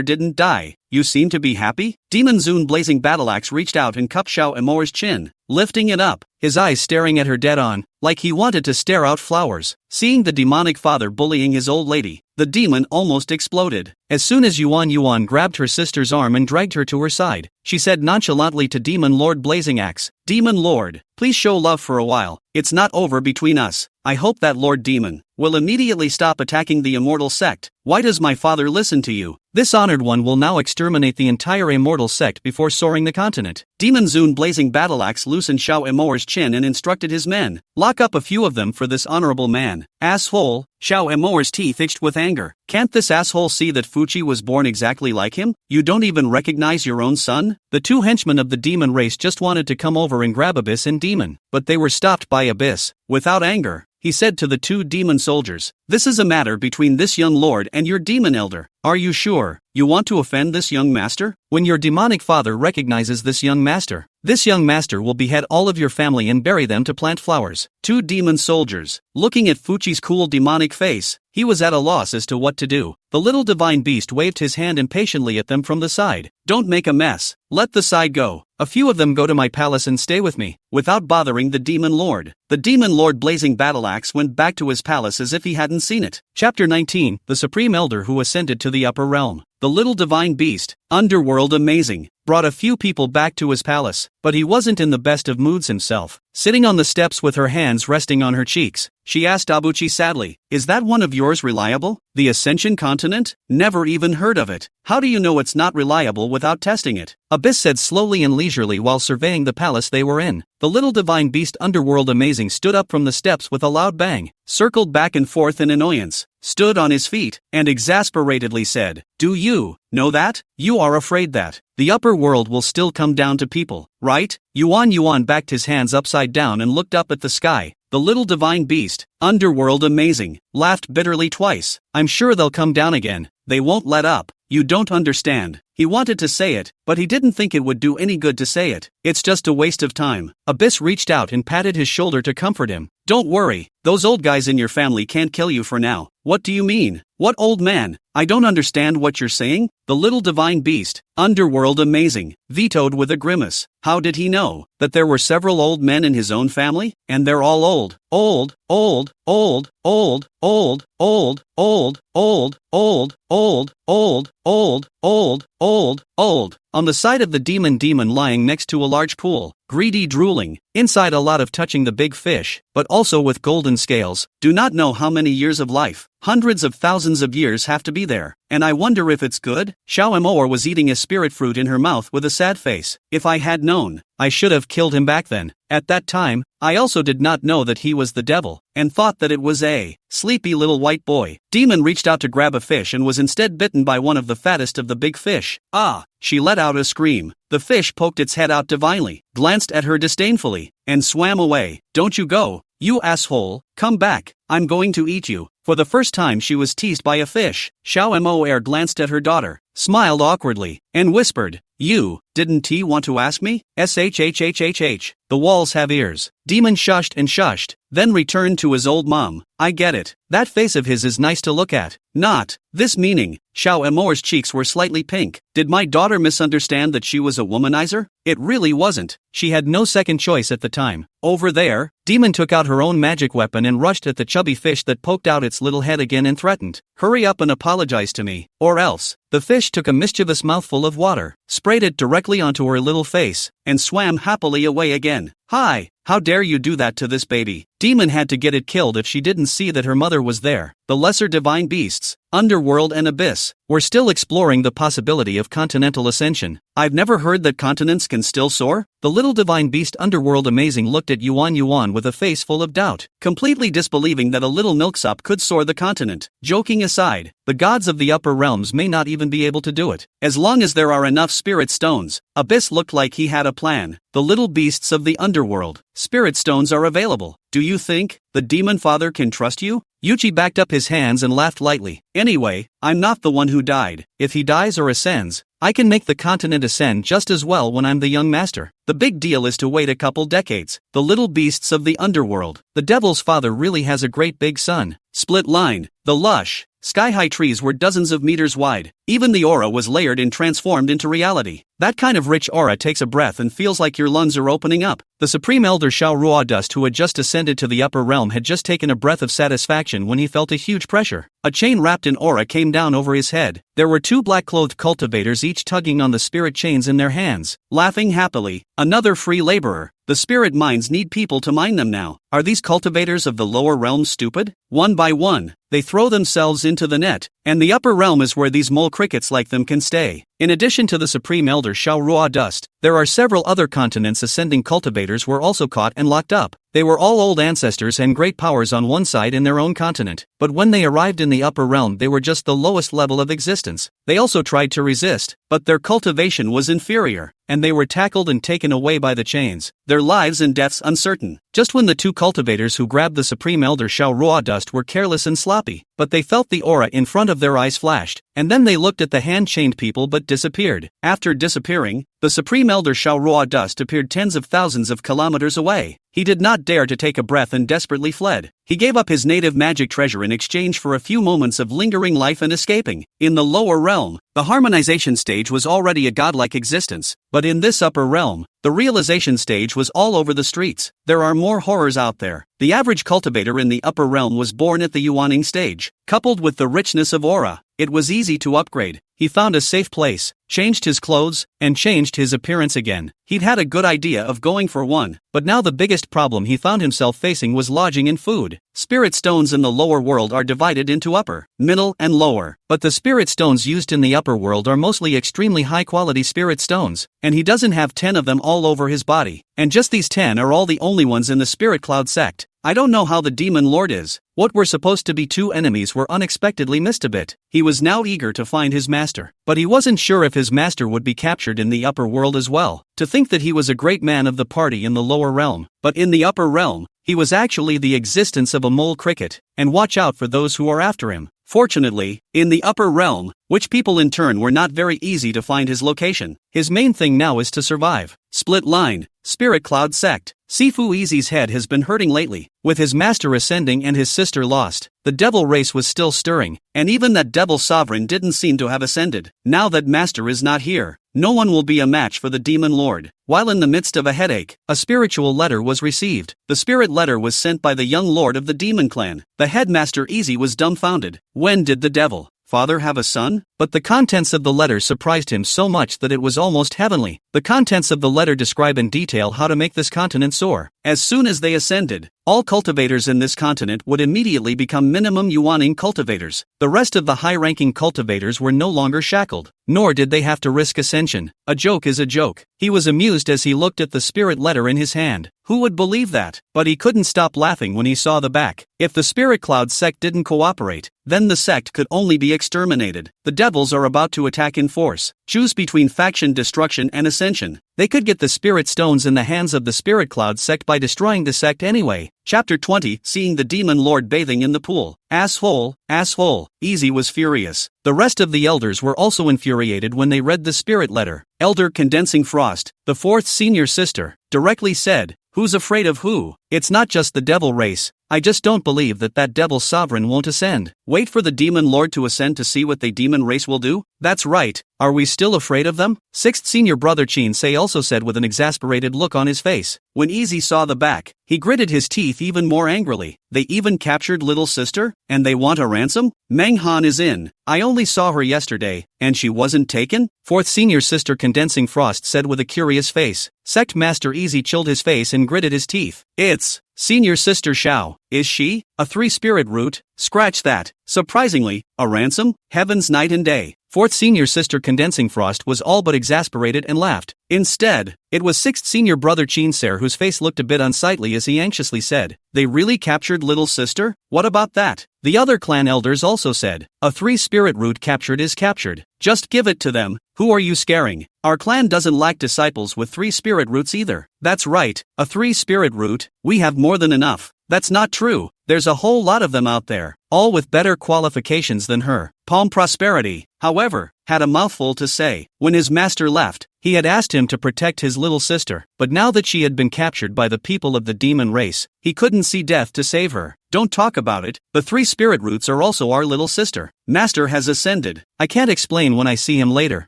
didn't die. You seem to be happy? Demon Zune blazing battleaxe reached out and cupped Xiao Amor's chin, lifting it up, his eyes staring at her dead on, like he wanted to stare out flowers. Seeing the demonic father bullying his old lady, the demon almost exploded. As soon as Yuan grabbed her sister's arm and dragged her to her side, she said nonchalantly to Demon Lord Blazing Axe, Demon Lord, please show love for a while, it's not over between us. I hope that Lord Demon will immediately stop attacking the immortal sect. Why does my father listen to you? This honored one will now exterminate the entire immortal sect before soaring the continent. Demon Zune blazing battleaxe loosened Xiao Amor's chin and instructed his men, lock up a few of them for this honorable man. Asshole. Xiao Amor's teeth itched with anger. Can't this asshole see that Fuchi was born exactly like him? You don't even recognize your own son? The two henchmen of the demon race just wanted to come over and grab Abyss and Demon, but they were stopped by Abyss. Without anger, he said to the two demon soldiers, this is a matter between this young lord and your demon elder. Are you sure you want to offend this young master? When your demonic father recognizes this young master will behead all of your family and bury them to plant flowers. Two demon soldiers, looking at Fuchi's cool demonic face, he was at a loss as to what to do. The little divine beast waved his hand impatiently at them from the side. Don't make a mess, let the side go. A few of them go to my palace and stay with me, without bothering the demon lord. The demon lord blazing battleaxe went back to his palace as if he hadn't seen it. Chapter 19, the supreme elder who ascended to the upper realm. The little divine beast, underworld amazing, brought a few people back to his palace, but he wasn't in the best of moods himself. Sitting on the steps with her hands resting on her cheeks, she asked Abuchi sadly, is that one of yours reliable? The Ascension Continent? Never even heard of it. How do you know it's not reliable without testing it? Abyss said slowly and leisurely while surveying the palace they were in. The little divine beast underworld amazing stood up from the steps with a loud bang, circled back and forth in annoyance, stood on his feet, and exasperatedly said, do you know that? You are afraid that the upper world will still come down to people, right? Yuan backed his hands upside down and looked up at the sky. The little divine beast, underworld amazing, laughed bitterly twice. I'm sure they'll come down again. They won't let up. You don't understand. He wanted to say it, but he didn't think it would do any good to say it. It's just a waste of time. Abyss reached out and patted his shoulder to comfort him. Don't worry, those old guys in your family can't kill you for now. What do you mean? What old man? I don't understand what you're saying. The little divine beast, underworld amazing, vetoed with a grimace. How did he know that there were several old men in his own family? And they're all old. Old, old, old, old, old, old, old, old, old, old, old, old, old, old, old. On the side of the demon lying next to a large pool, greedy drooling, inside a lot of touching the big fish, but also with golden scales. Do not know how many years of life, hundreds of thousands of years have to be there, and I wonder if it's good? Xiao Amor was eating a spirit fruit in her mouth with a sad face. If I had known, I should have killed him back then. At that time, I also did not know that he was the devil, and thought that it was a sleepy little white boy. Demon reached out to grab a fish and was instead bitten by one of the fattest of the big fish. Ah! She let out a scream. The fish poked its head out divinely, glanced at her disdainfully, and swam away. Don't you go, you asshole, come back, I'm going to eat you. For the first time she was teased by a fish. Xiao Mo glanced at her daughter, smiled awkwardly, and whispered, you, didn't he want to ask me? Shhhhhh. The walls have ears. Demon shushed and shushed, then returned to his old mom. I get it. That face of his is nice to look at. Not this meaning. Xiao Amor's cheeks were slightly pink. Did my daughter misunderstand that she was a womanizer? It really wasn't. She had no second choice at the time. Over there, Demon took out her own magic weapon and rushed at the chubby fish that poked out its little head again and threatened, hurry up and apologize to me, or else. The fish took a mischievous mouthful of water, sprayed it directly onto her little face, and swam happily away again. Hi, how dare you do that to this baby? Demon had to get it killed if she didn't see that her mother was there. The lesser divine beasts, Underworld and Abyss, were still exploring the possibility of continental ascension. I've never heard that continents can still soar? The little divine beast Underworld amazing looked at Yuan with a face full of doubt, completely disbelieving that a little milksop could soar the continent. Joking aside, the gods of the upper realms may not even be able to do it. As long as there are enough spirit stones, Abyss looked like he had a plan. The little beasts of the underworld, spirit stones are available. Do you think the demon father can trust you? Yuchi backed up his hands and laughed lightly. Anyway, I'm not the one who died. If he dies or ascends, I can make the continent ascend just as well when I'm the young master. The big deal is to wait a couple decades. The little beasts of the underworld. The devil's father really has a great big son. Split line. The lush, sky-high trees were dozens of meters wide. Even the aura was layered and transformed into reality. That kind of rich aura takes a breath and feels like your lungs are opening up. The Supreme Elder Shao Rua Dust, who had just ascended to the upper realm, had just taken a breath of satisfaction when he felt a huge pressure. A chain wrapped in aura came down over his head. There were two black-clothed cultivators, each tugging on the spirit chains in their hands, laughing happily. Another free laborer. The spirit mines need people to mine them now. Are these cultivators of the lower realm stupid? One by one, they throw themselves into the net, and the upper realm is where these mole crickets like them can stay. In addition to the Supreme Elder Shao Rua Dust, there are several other continents. Ascending cultivators were also caught and locked up. They were all old ancestors and great powers on one side in their own continent, but when they arrived in the upper realm they were just the lowest level of existence. They also tried to resist, but their cultivation was inferior, and they were tackled and taken away by the chains, their lives and deaths uncertain. Just when the two cultivators who grabbed the Supreme Elder Shao Rua Dust were careless and sloppy, but they felt the aura in front of their eyes flashed, and then they looked at the hand-chained people but disappeared. After disappearing, the Supreme Elder Shao Rua Dust appeared tens of thousands of kilometers away. He did not dare to take a breath and desperately fled. He gave up his native magic treasure in exchange for a few moments of lingering life and escaping. In the lower realm, the harmonization stage was already a godlike existence, but in this upper realm, the realization stage was all over the streets. There are more horrors out there. The average cultivator in the upper realm was born at the yuaning stage. Coupled with the richness of aura, it was easy to upgrade. He found a safe place, changed his clothes, and changed his appearance again. He'd had a good idea of going for one, but now the biggest problem he found himself facing was lodging and food. Spirit stones in the lower world are divided into upper, middle, and lower, but the spirit stones used in the upper world are mostly extremely high-quality spirit stones, and he doesn't have 10 of them all over his body, and just these 10 are all the only ones in the Spirit Cloud sect. I don't know how the Demon Lord is. What were supposed to be two enemies were unexpectedly missed a bit. He was now eager to find his master, but he wasn't sure if his master would be captured in the upper world as well. To think that he was a great man of the party in the lower realm, but in the upper realm, he was actually the existence of a mole cricket, and watch out for those who are after him. Fortunately, in the upper realm, which people in turn were not very easy to find his location, his main thing now is to survive. Split line, Spirit Cloud Sect. Sifu Easy's head has been hurting lately. With his master ascending and his sister lost, the devil race was still stirring, and even that devil sovereign didn't seem to have ascended. Now that master is not here, no one will be a match for the Demon Lord. While in the midst of a headache, a spiritual letter was received. The spirit letter was sent by the young lord of the demon clan. The headmaster Easy was dumbfounded. When did the devil father have a son? But the contents of the letter surprised him so much that it was almost heavenly. The contents of the letter describe in detail how to make this continent soar. As soon as they ascended, all cultivators in this continent would immediately become minimum yuaning cultivators. The rest of the high-ranking cultivators were no longer shackled, nor did they have to risk ascension. A joke is a joke. He was amused as he looked at the spirit letter in his hand. Who would believe that? But he couldn't stop laughing when he saw the back. If the Spirit Cloud sect didn't cooperate, then the sect could only be exterminated. The devils are about to attack in force. Choose between faction destruction and ascension. They could get the spirit stones in the hands of the Spirit Cloud sect by destroying the sect anyway. Chapter 20, Seeing the Demon Lord bathing in the pool. Asshole, asshole. Easy was furious. The rest of the elders were also infuriated when they read the spirit letter. Elder Condensing Frost, the fourth senior sister, directly said, "Who's afraid of who? It's not just the devil race. I just don't believe that devil sovereign won't ascend. Wait for the demon lord to ascend to see what the demon race will do? That's right. Are we still afraid of them?" Sixth senior brother Chinsei also said with an exasperated look on his face. When Easy saw the back, he gritted his teeth even more angrily. They even captured little sister? And they want a ransom? Meng Han is in. I only saw her yesterday, and she wasn't taken? Fourth senior sister Condensing Frost said with a curious face. Sect Master Easy chilled his face and gritted his teeth. It's senior sister Shao. Is she? A 3-spirit root? Scratch that. Surprisingly, a ransom? Heavens night and day. Fourth senior sister Condensing Frost was all but exasperated and laughed. Instead, it was sixth senior brother Chinsei whose face looked a bit unsightly as he anxiously said, "They really captured little sister? What about that?" The other clan elders also said, "A 3-spirit root captured is captured. Just give it to them. Who are you scaring? Our clan doesn't lack disciples with 3-spirit roots either." That's right, a 3-spirit root. We have more than enough. That's not true. There's a whole lot of them out there, all with better qualifications than her. Palm Prosperity, however, had a mouthful to say. When his master left, he had asked him to protect his little sister, but now that she had been captured by the people of the demon race, he couldn't see death to save her. don't talk about it. The 3 spirit roots are also our little sister. Master has ascended. I can't explain when I see him later.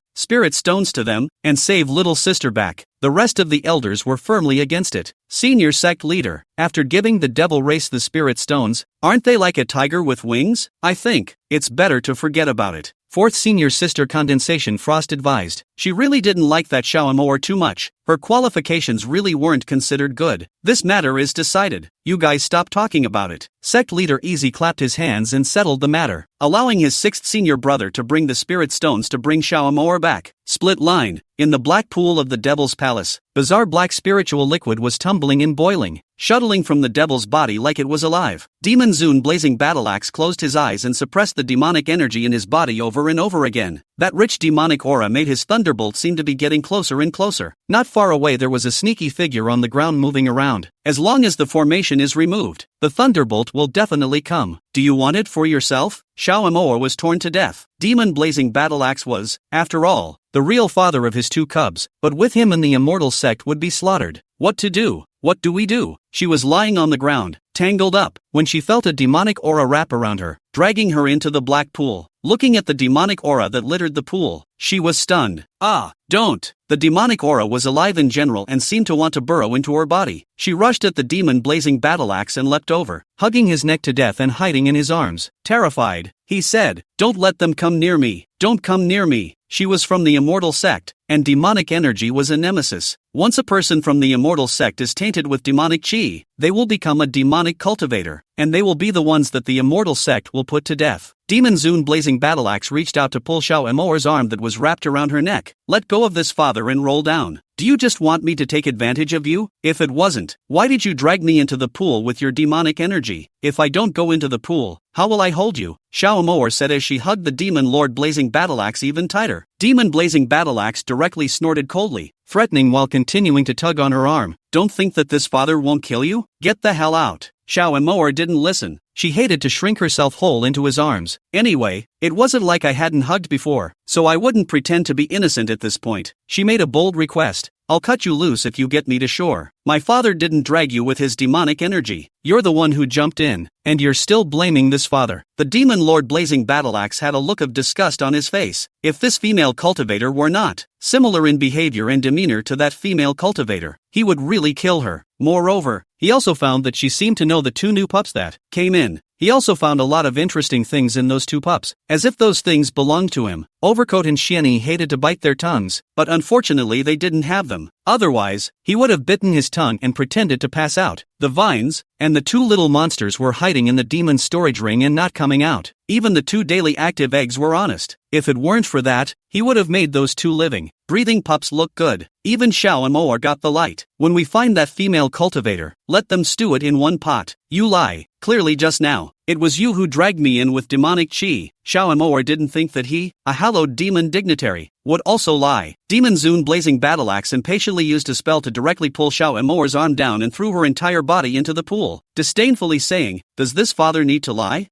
Spirit stones to them, and save little sister back. The rest of the elders were firmly against it. Senior sect leader, after giving the devil race the spirit stones, aren't they like a tiger with wings? I think it's better to forget about it. 4th senior sister condensation Frost advised. She really didn't like that Xiaomoer too much. Her qualifications really weren't considered good. This matter is decided. You guys stop talking about it. Sect leader Easy clapped his hands and settled the matter, allowing his 6th senior brother to bring the spirit stones to bring Xiaomoer back. Split line. In the black pool of the devil's palace, bizarre black spiritual liquid was tumbling and boiling, shuttling from the devil's body like it was alive. Demon Zune blazing battle axe closed his eyes and suppressed the demonic energy in his body over and over again. That rich demonic aura made his thunderbolt seem to be getting closer and closer. Not far away there was a sneaky figure on the ground moving around. As long as the formation is removed, the thunderbolt will definitely come. Do you want it for yourself? Xiaomoer was torn to death. Demon blazing battle axe was, after all, the real father of his 2 cubs, but with him and the immortal sect would be slaughtered. What to do? What do we do? She was lying on the ground, tangled up, when she felt a demonic aura wrap around her, dragging her into the black pool. Looking at the demonic aura that littered the pool, she was stunned. Ah, don't! The demonic aura was alive in general and seemed to want to burrow into her body. She rushed at the demon blazing battle axe and leapt over, hugging his neck to death and hiding in his arms. Terrified, he said, "Don't let them come near me. Don't come near me." She was from the immortal sect, and demonic energy was a nemesis. Once a person from the immortal sect is tainted with demonic chi, they will become a demonic cultivator, and they will be the ones that the immortal sect will put to death. Demon Zune blazing battle axe reached out to pull Xiaomoer's arm that was wrapped around her neck. Let go of this, father, and roll down. Do you just want me to take advantage of you? If it wasn't, why did you drag me into the pool with your demonic energy? If I don't go into the pool, how will I hold you? Xiaomoer said as she hugged the demon lord blazing battle axe even tighter. Demon blazing battle axe directly snorted coldly, threatening while continuing to tug on her arm. Don't think that this father won't kill you? Get the hell out. Xiaomoer didn't listen. She hated to shrink herself whole into his arms. Anyway, it wasn't like I hadn't hugged before, so I wouldn't pretend to be innocent at this point. She made a bold request. I'll cut you loose if you get me to shore. My father didn't drag you with his demonic energy. You're the one who jumped in, and you're still blaming this father. The demon lord blazing battle axe had a look of disgust on his face. If this female cultivator were not similar in behavior and demeanor to that female cultivator, he would really kill her. Moreover, he also found that she seemed to know the 2 new pups that came in. He also found a lot of interesting things in those 2 pups, as if those things belonged to him. Overcoat and Shieni hated to bite their tongues, but unfortunately they didn't have them. Otherwise, he would have bitten his tongue and pretended to pass out. The vines and the 2 little monsters were hiding in the demon's storage ring and not coming out. Even the 2 daily active eggs were honest. If it weren't for that, he would have made those 2 living, breathing pups look good. Even Xiaomoer got the light. When we find that female cultivator, let them stew it in one pot. You lie. Clearly just now, it was you who dragged me in with demonic chi. Xiaomoer didn't think that he, a hallowed demon dignitary, would also lie. Demon Zune blazing battle axe impatiently used a spell to directly pull Xiaomoer's arm down and threw her entire body into the pool, disdainfully saying, "Does this father need to lie?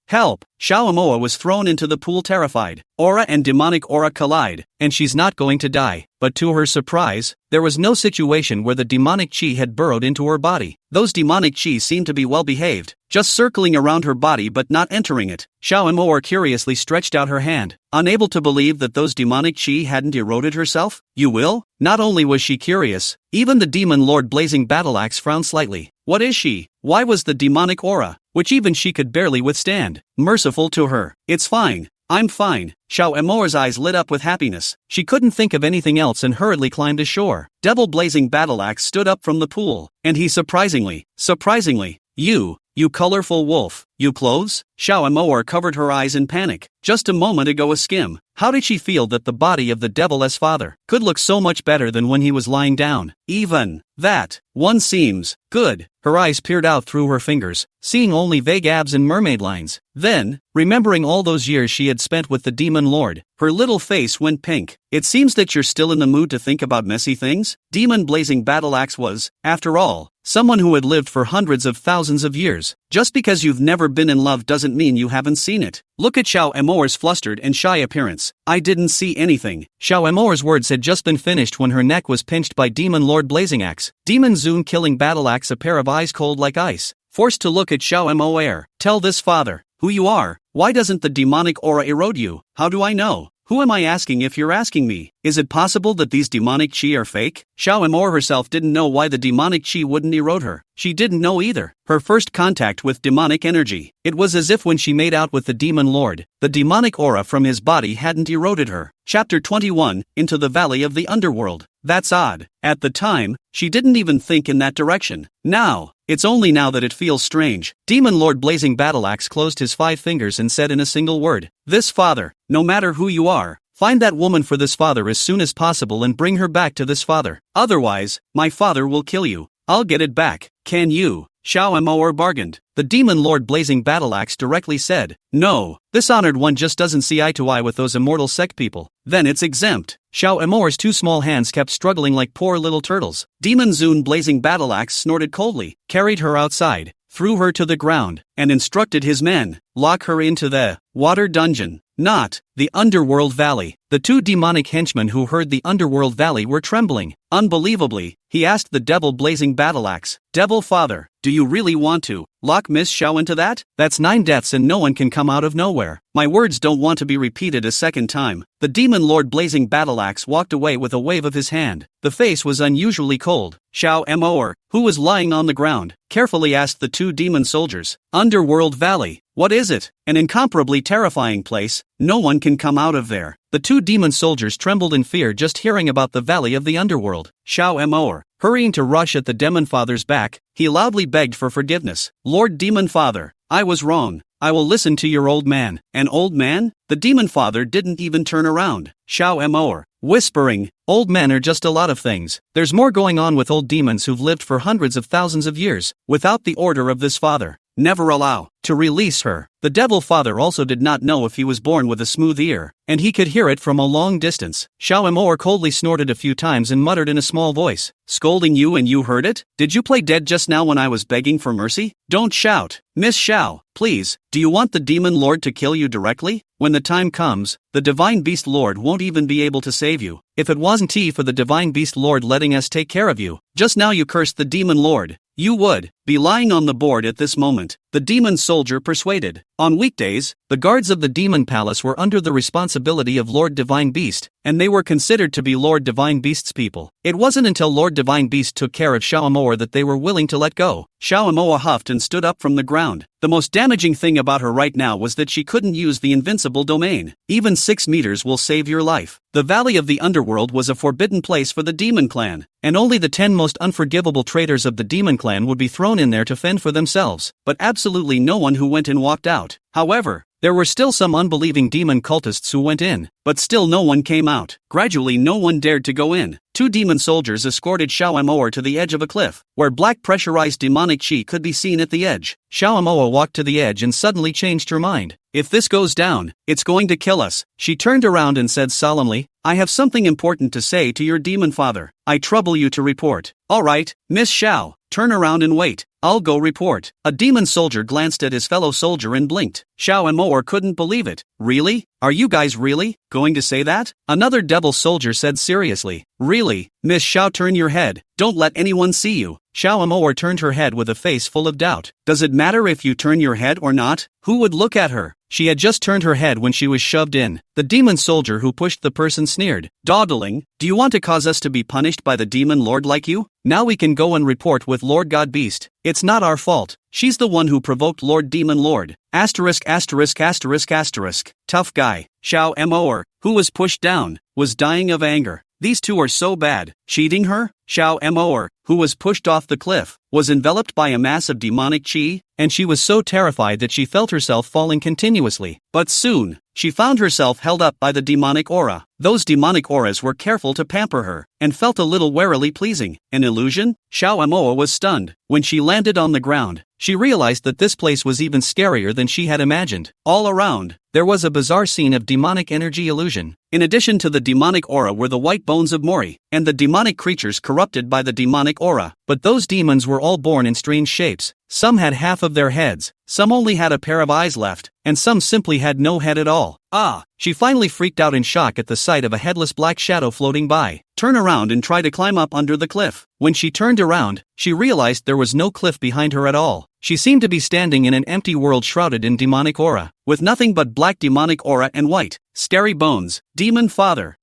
Help!" Xiaomoer was thrown into the pool terrified. Aura and demonic aura collide, and she's not going to die. But to her surprise, there was no situation where the demonic chi had burrowed into her body. Those demonic chi seemed to be well behaved, just circling around her body but not entering it. Xiaomoer curiously stretched out her hand, unable to believe that those demonic chi hadn't eroded herself. You will? Not only was she curious, even the demon lord blazing battle axe frowned slightly. What is she? Why was the demonic aura, which even she could barely withstand, merciful to her? It's fine. I'm fine. Xiaomoer's eyes lit up with happiness. She couldn't think of anything else and hurriedly climbed ashore. Devil blazing battle axe stood up from the pool, and he surprisingly, you colorful wolf, you clothes? Xiaomoer covered her eyes in panic. Just a moment ago a skim. How did she feel that the body of the devil as father could look so much better than when he was lying down? Even that one seems good. Her eyes peered out through her fingers, seeing only vague abs and mermaid lines. Then, remembering all those years she had spent with the demon lord, her little face went pink. It seems that you're still in the mood to think about messy things? Demon blazing battle axe was, after all, someone who had lived for hundreds of thousands of years. Just because you've never been in love doesn't mean you haven't seen it. Look at Xiaomoer's flustered and shy appearance. I didn't see anything. Xiaomoer's words had just been finished when her neck was pinched by Demon Lord Blazing Axe. Demon Zune killing battle axe, a pair of eyes cold like ice, forced to look at Xiao Mo. Tell this father who you are. Why doesn't the demonic aura erode you? How do I know? Who am I asking if you're asking me? Is it possible that these demonic chi are fake? Xiao Mo herself didn't know why the demonic chi wouldn't erode her. She didn't know either. Her first contact with demonic energy. It was as if when she made out with the demon lord, the demonic aura from his body hadn't eroded her. Chapter 21, Into the Valley of the Underworld. That's odd. At the time, she didn't even think in that direction. Now, it's only now that it feels strange. Demon Lord Blazing Battleaxe closed his 5 fingers and said in a single word, "This father, no matter who you are, find that woman for this father as soon as possible and bring her back to this father. Otherwise, my father will kill you. I'll get it back. Can you?" Xiao Mo bargained. The Demon Lord Blazing Battleaxe directly said, "No, this honored one just doesn't see eye to eye with those immortal sect people. Then it's exempt." Xiao Mo's 2 small hands kept struggling like poor little turtles. Demon Zune Blazing Battleaxe snorted coldly, carried her outside, threw her to the ground, and instructed his men, "Lock her into the water dungeon, not the underworld valley." The 2 demonic henchmen who heard the underworld valley were trembling. Unbelievably, he asked the Devil Blazing Battleaxe, "Devil Father, do you really want to lock Miss Xiao into that? That's 9 deaths and no one can come out of nowhere. My words don't want to be repeated a second time." The Demon Lord Blazing Battleaxe walked away with a wave of his hand. The face was unusually cold. Xiao Mo, who was lying on the ground, carefully asked the 2 demon soldiers, "Underworld Valley, what is it?" "An incomparably terrifying place. No one can come out of there." The 2 demon soldiers trembled in fear just hearing about the valley of the underworld. Xiao Mo, hurrying to rush at the Demon Father's back, he loudly begged for forgiveness. "Lord Demon Father, I was wrong. I will listen to your old man." "An old man?" The Demon Father didn't even turn around. Xiao Mo, whispering, "Old men are just a lot of things. There's more going on with old demons who've lived for hundreds of thousands of years, without the order of this father. Never allow to release her." The Devil Father also did not know if he was born with a smooth ear, and he could hear it from a long distance. Xiao Mo coldly snorted a few times and muttered in a small voice, "Scolding you and you heard it? Did you play dead just now when I was begging for mercy? Don't shout. Miss Xiao, please, do you want the Demon Lord to kill you directly? When the time comes, the Divine Beast Lord won't even be able to save you. If it wasn't for the Divine Beast Lord letting us take care of you, just now you cursed the Demon Lord, you would be lying on the board at this moment." The demon soldier persuaded. On weekdays, the guards of the Demon Palace were under the responsibility of Lord Divine Beast, and they were considered to be Lord Divine Beast's people. It wasn't until Lord Divine Beast took care of Xiao Mo that they were willing to let go. Xiao Mo huffed and stood up from the ground. The most damaging thing about her right now was that she couldn't use the invincible domain. Even 6 meters will save your life. The Valley of the Underworld was a forbidden place for the Demon Clan, and only the 10 most unforgivable traitors of the Demon Clan would be thrown in there to fend for themselves, but absolutely no one who went in walked out. However, there were still some unbelieving demon cultists who went in, but still no one came out. Gradually no one dared to go in. 2 demon soldiers escorted Xiao Mo to the edge of a cliff, where black pressurized demonic chi could be seen at the edge. Xiao Mo walked to the edge and suddenly changed her mind. "If this goes down, it's going to kill us." She turned around and said solemnly, "I have something important to say to your demon father. I trouble you to report." "Alright, Miss Xiao, turn around and wait. I'll go report." A demon soldier glanced at his fellow soldier and blinked. Xiao Mo couldn't believe it. "Really? Are you guys really going to say that?" Another devil soldier said seriously, "Really, Miss Xiao, turn your head. Don't let anyone see you." Xiao Mo turned her head with a face full of doubt. "Does it matter if you turn your head or not? Who would look at her?" She had just turned her head when she was shoved in. The demon soldier who pushed the person sneered, "Dawdling, do you want to cause us to be punished by the demon lord like you? Now we can go and report with Lord God Beast. It's not our fault. She's the one who provoked Lord Demon Lord. Asterisk asterisk asterisk asterisk. Tough guy." Xiao Mo, who was pushed down, was dying of anger. "These 2 are so bad. Cheating her?" Xiao Mo, who was pushed off the cliff, was enveloped by a mass of demonic chi, and she was so terrified that she felt herself falling continuously. But soon, she found herself held up by the demonic aura. Those demonic auras were careful to pamper her, and felt a little warily pleasing. An illusion? Xiao Mo was stunned. When she landed on the ground, she realized that this place was even scarier than she had imagined. All around, there was a bizarre scene of demonic energy illusion. In addition to the demonic aura were the white bones of Mori, and the demonic creatures corrupted by the demonic aura. But those demons were all born in strange shapes. Some had half of their heads, some only had a pair of eyes left, and some simply had no head at all. She finally freaked out in shock at the sight of a headless black shadow floating by. "Turn around and try to climb up under the cliff." When she turned around, she realized there was no cliff behind her at all. She seemed to be standing in an empty world shrouded in demonic aura, with nothing but black demonic aura and white, scary bones. Demon father,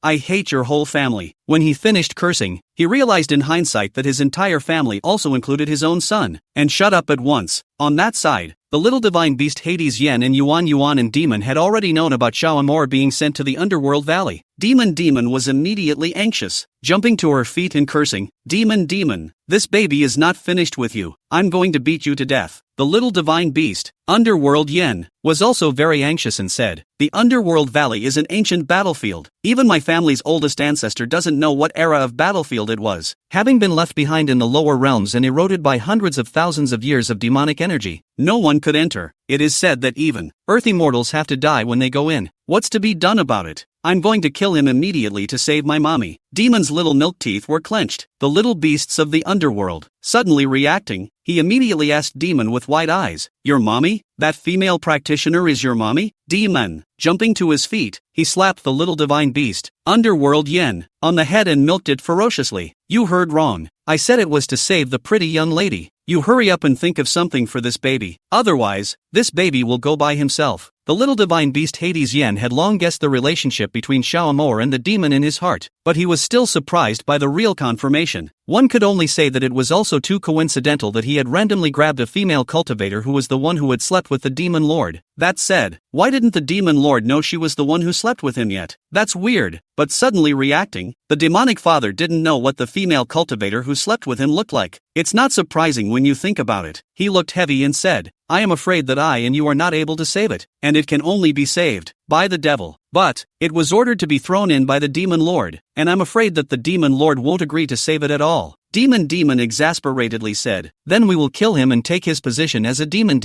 I hate your whole family. When he finished cursing, he realized in hindsight that his entire family also included his own son, and shut up at once. On that side, the little divine beast Hades Yen and Yuan and Demon had already known about Xiao Amor being sent to the underworld valley. Demon was immediately anxious, jumping to her feet and cursing, Demon, this baby is not finished with you, I'm going to beat you to death. The little divine beast, Underworld Yen, was also very anxious and said, the Underworld Valley is an ancient battlefield. Even my family's oldest ancestor doesn't know what era of battlefield it was. Having been left behind in the lower realms and eroded by hundreds of thousands of years of demonic energy, no one could enter. It is said that even Earth immortals have to die when they go in. What's to be done about it? I'm going to kill him immediately to save my mommy. Demon's little milk teeth were clenched. The little beasts of the underworld, suddenly reacting, he immediately asked Demon with wide eyes, your mommy? That female practitioner is your mommy? Demon, jumping to his feet, he slapped the little divine beast, Underworld Yen, on the head and milked it ferociously. You heard wrong. I said it was to save the pretty young lady. You hurry up and think of something for this baby. Otherwise, this baby will go by himself. The little divine beast Hades Yen had long guessed the relationship between Xiao Amor and the demon in his heart, but he was still surprised by the real confirmation. One could only say that it was also too coincidental that he had randomly grabbed a female cultivator who was the one who had slept with the demon lord. That said, why didn't the demon lord know she was the one who slept with him yet? That's weird. But suddenly reacting, the demonic father didn't know what the female cultivator who slept with him looked like. It's not surprising when you think about it. He looked heavy and said, I am afraid that I and you are not able to save it, and it can only be saved by the devil. But it was ordered to be thrown in by the demon lord, and I'm afraid that the demon lord won't agree to save it at all. Demon exasperatedly said, then we will kill him and take his position as a demon.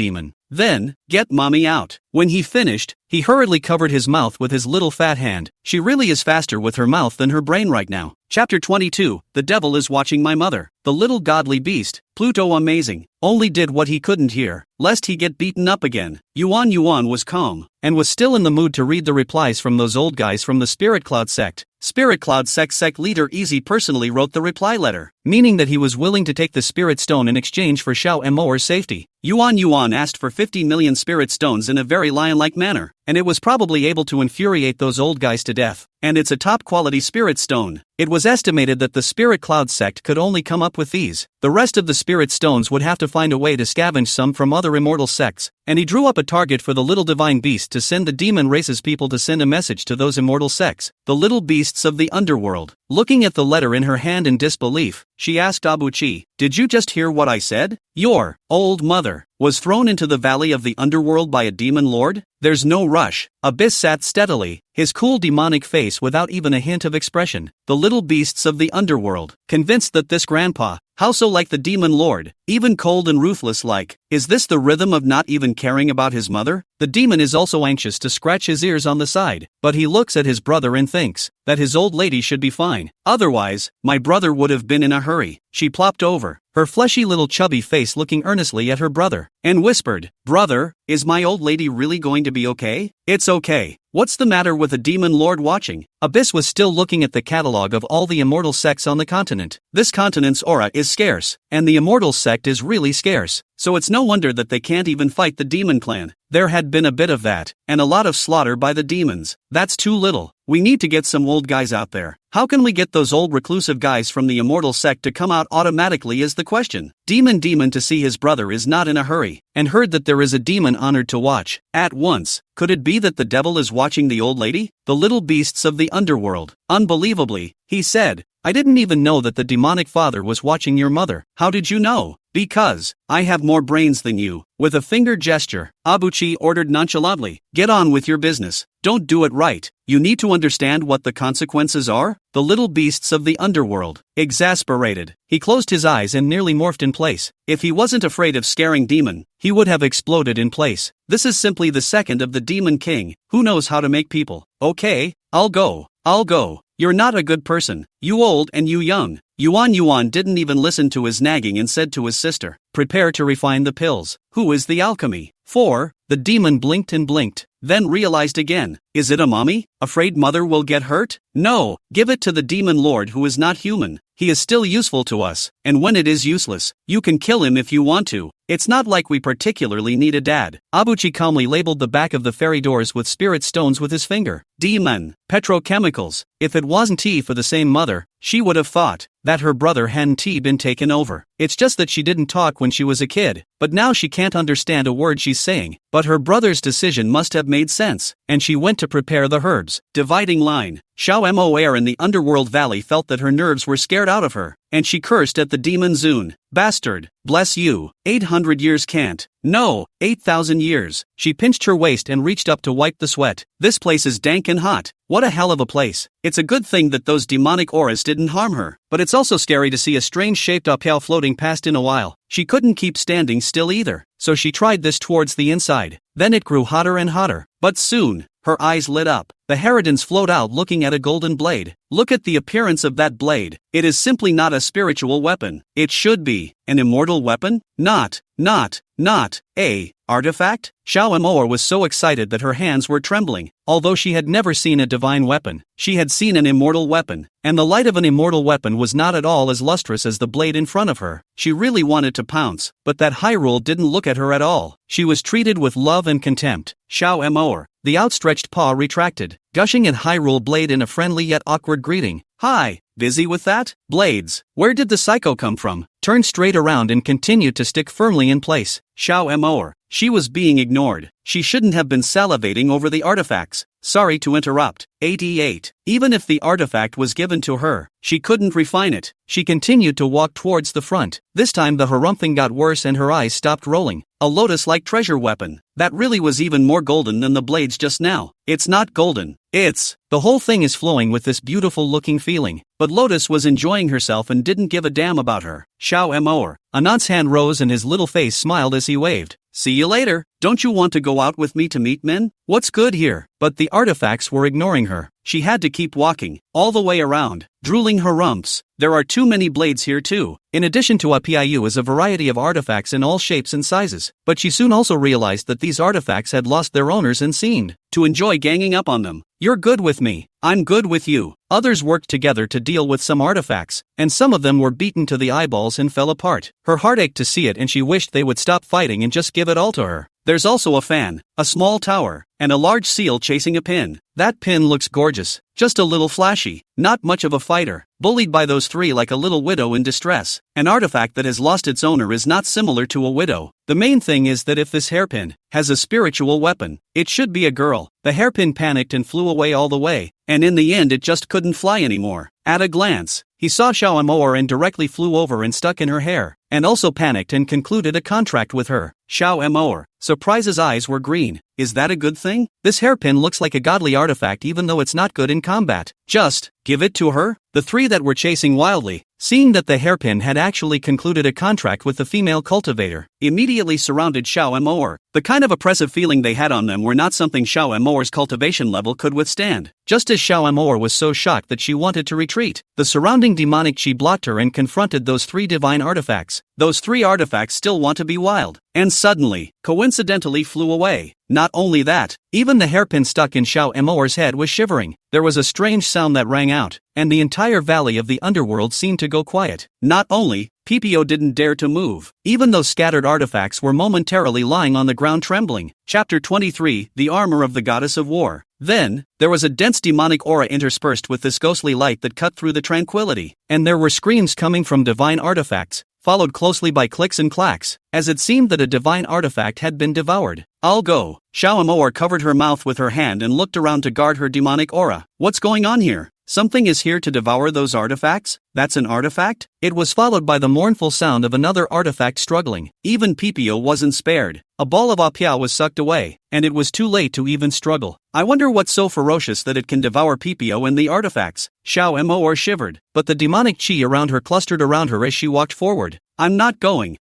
Then, get mommy out. When he finished, he hurriedly covered his mouth with his little fat hand. She really is faster with her mouth than her brain right now. Chapter 22, The Devil is Watching My Mother. The little godly beast, Pluto amazing, only did what he couldn't hear, lest he get beaten up again. Yuan was calm, and was still in the mood to read the replies from those old guys from the Spirit Cloud Sect. Spirit Cloud Sect leader Easy personally wrote the reply letter, meaning that he was willing to take the Spirit Stone in exchange for Xiao Amor's safety. Yuan asked for 50 million Spirit Stones in a very lion-like manner, and it was probably able to infuriate those old guys to death. And it's a top-quality Spirit Stone. It was estimated that the Spirit Cloud Sect could only come up with these. The rest of the Spirit Stones would have to find a way to scavenge some from other immortal sects, and he drew up a target for the little divine beast to send the demon race's people to send a message to those immortal sects, the little beasts of the underworld. Looking at the letter in her hand in disbelief, she asked Abuchi, did you just hear what I said? Your old mother was thrown into the valley of the underworld by a demon lord? There's no rush. Abyss sat steadily, his cool demonic face without even a hint of expression. The little beasts of the underworld, convinced that this grandpa, how so like the demon lord, even cold and ruthless like, is this the rhythm of not even caring about his mother? The demon is also anxious to scratch his ears on the side, but he looks at his brother and thinks that his old lady should be fine. Otherwise, my brother would have been in a hurry. She plopped over, her fleshy little chubby face looking earnestly at her brother, and whispered, brother, is my old lady really going to be okay? It's okay. What's the matter with a demon lord watching? Abyss was still looking at the catalog of all the immortal sects on the continent. This continent's aura is scarce, and the immortal sect is really scarce, so it's no wonder that they can't even fight the demon clan. There had been a bit of that, and a lot of slaughter by the demons. That's too little. We need to get some old guys out there. How can we get those old reclusive guys from the immortal sect to come out automatically is the question. Demon to see his brother is not in a hurry, and heard that there is a demon honored to watch. At once, could it be that the devil is watching the old lady? The little beasts of the underworld. Unbelievably, he said, I didn't even know that the demonic father was watching your mother. How did you know? Because I have more brains than you. With a finger gesture, Abuchi ordered nonchalantly, get on with your business. Don't do it right. You need to understand what the consequences are. The little beasts of the underworld. Exasperated, he closed his eyes and nearly morphed in place. If he wasn't afraid of scaring demon, he would have exploded in place. This is simply the second of the demon king, who knows how to make people. Okay, I'll go. You're not a good person, you old and you young. Yuan didn't even listen to his nagging and said to his sister, prepare to refine the pills. Who is the alchemy? For, the demon blinked and blinked, then realized again, is it a mommy? Afraid mother will get hurt? No, give it to the demon lord who is not human. He is still useful to us, and when it is useless, you can kill him if you want to. It's not like we particularly need a dad. Abuchi calmly labeled the back of the fairy doors with spirit stones with his finger. Demon. Petrochemicals. If it wasn't T for the same mother, she would have thought that her brother hadn't been taken over. It's just that she didn't talk when she was a kid, but now she can't understand a word she's saying. But her brother's decision must have made sense, and she went to prepare the herbs. Dividing line. Xiao Moer in the underworld valley felt that her nerves were scared out of her, and she cursed at the demon Zun. Bastard. Bless you. 800 years can't. No, 8,000 years. She pinched her waist and reached up to wipe the sweat. This place is dank and hot. What a hell of a place. It's a good thing that those demonic auras didn't harm her, but it's also scary to see a strange-shaped apel floating past in a while. She couldn't keep standing still either, so she tried this towards the inside. Then it grew hotter and hotter, but soon, her eyes lit up. The Harridans flowed out looking at a golden blade. Look at the appearance of that blade. It is simply not a spiritual weapon. It should be an immortal weapon? Not a artifact? Xiao Moer was so excited that her hands were trembling. Although she had never seen a divine weapon, she had seen an immortal weapon, and the light of an immortal weapon was not at all as lustrous as the blade in front of her. She really wanted to pounce, but that Hyrule didn't look at her at all. She was treated with love and contempt. Xiao Moer. The outstretched paw retracted, gushing at Hyrule blade in a friendly yet awkward greeting. Hi, busy with that? Blades. Where did the psycho come from? Turned straight around and continued to stick firmly in place. Xiao Moer. She was being ignored. She shouldn't have been salivating over the artifacts. Sorry to interrupt. 88. Even if the artifact was given to her, she couldn't refine it. She continued to walk towards the front. This time the harumphing got worse and her eyes stopped rolling. A lotus-like treasure weapon. That really was even more golden than the blades just now. It's not golden. The whole thing is flowing with this beautiful-looking feeling. But Lotus was enjoying herself and didn't give a damn about her. Xiao Moer. Anant's hand rose and his little face smiled as he waved. See you later. Don't you want to go out with me to meet men? What's good here? But the artifacts were ignoring her. She had to keep walking, all the way around, drooling her rumps. There are too many blades here too. In addition to a PIU is a variety of artifacts in all shapes and sizes. But she soon also realized that these artifacts had lost their owners and seemed to enjoy ganging up on them. You're good with me. I'm good with you. Others worked together to deal with some artifacts, and some of them were beaten to the eyeballs and fell apart. Her heart ached to see it and she wished they would stop fighting and just give it all to her. There's also a fan, a small tower, and a large seal chasing a pin. That pin looks gorgeous, just a little flashy, not much of a fighter, bullied by those three like a little widow in distress. An artifact that has lost its owner is not similar to a widow. The main thing is that if this hairpin has a spiritual weapon, it should be a girl. The hairpin panicked and flew away all the way, and in the end it just couldn't fly anymore. At a glance, he saw Xiao Moer and directly flew over and stuck in her hair, and also panicked and concluded a contract with her. Xiao Moer. Surprise's eyes were green. Is that a good thing? This hairpin looks like a godly artifact even though it's not good in combat. Just give it to her? The three that were chasing wildly, seeing that the hairpin had actually concluded a contract with the female cultivator, immediately surrounded Xiao Moer. The kind of oppressive feeling they had on them were not something Xiao Moer's cultivation level could withstand. Just as Xiao Moer was so shocked that she wanted to retreat, the surrounding demonic chi blocked her and confronted those three divine artifacts. Those three artifacts still want to be wild, and suddenly, coincidentally flew away. Not only that, even the hairpin stuck in Xiao Moer's head was shivering. There was a strange sound that rang out, and the entire valley of the underworld seemed to go quiet. Not only, PPO didn't dare to move, even though scattered artifacts were momentarily lying on the ground trembling. Chapter 23, The Armor of the Goddess of War. Then, there was a dense demonic aura interspersed with this ghostly light that cut through the tranquility, and there were screams coming from divine artifacts, followed closely by clicks and clacks, as it seemed that a divine artifact had been devoured. I'll go. Xiao Moer covered her mouth with her hand and looked around to guard her demonic aura. What's going on here? Something is here to devour those artifacts? That's an artifact? It was followed by the mournful sound of another artifact struggling. Even PPO wasn't spared. A ball of Apiao was sucked away, and it was too late to even struggle. I wonder what's so ferocious that it can devour PPO and the artifacts. Xiao Moer shivered, but the demonic chi around her clustered around her as she walked forward. I'm not going.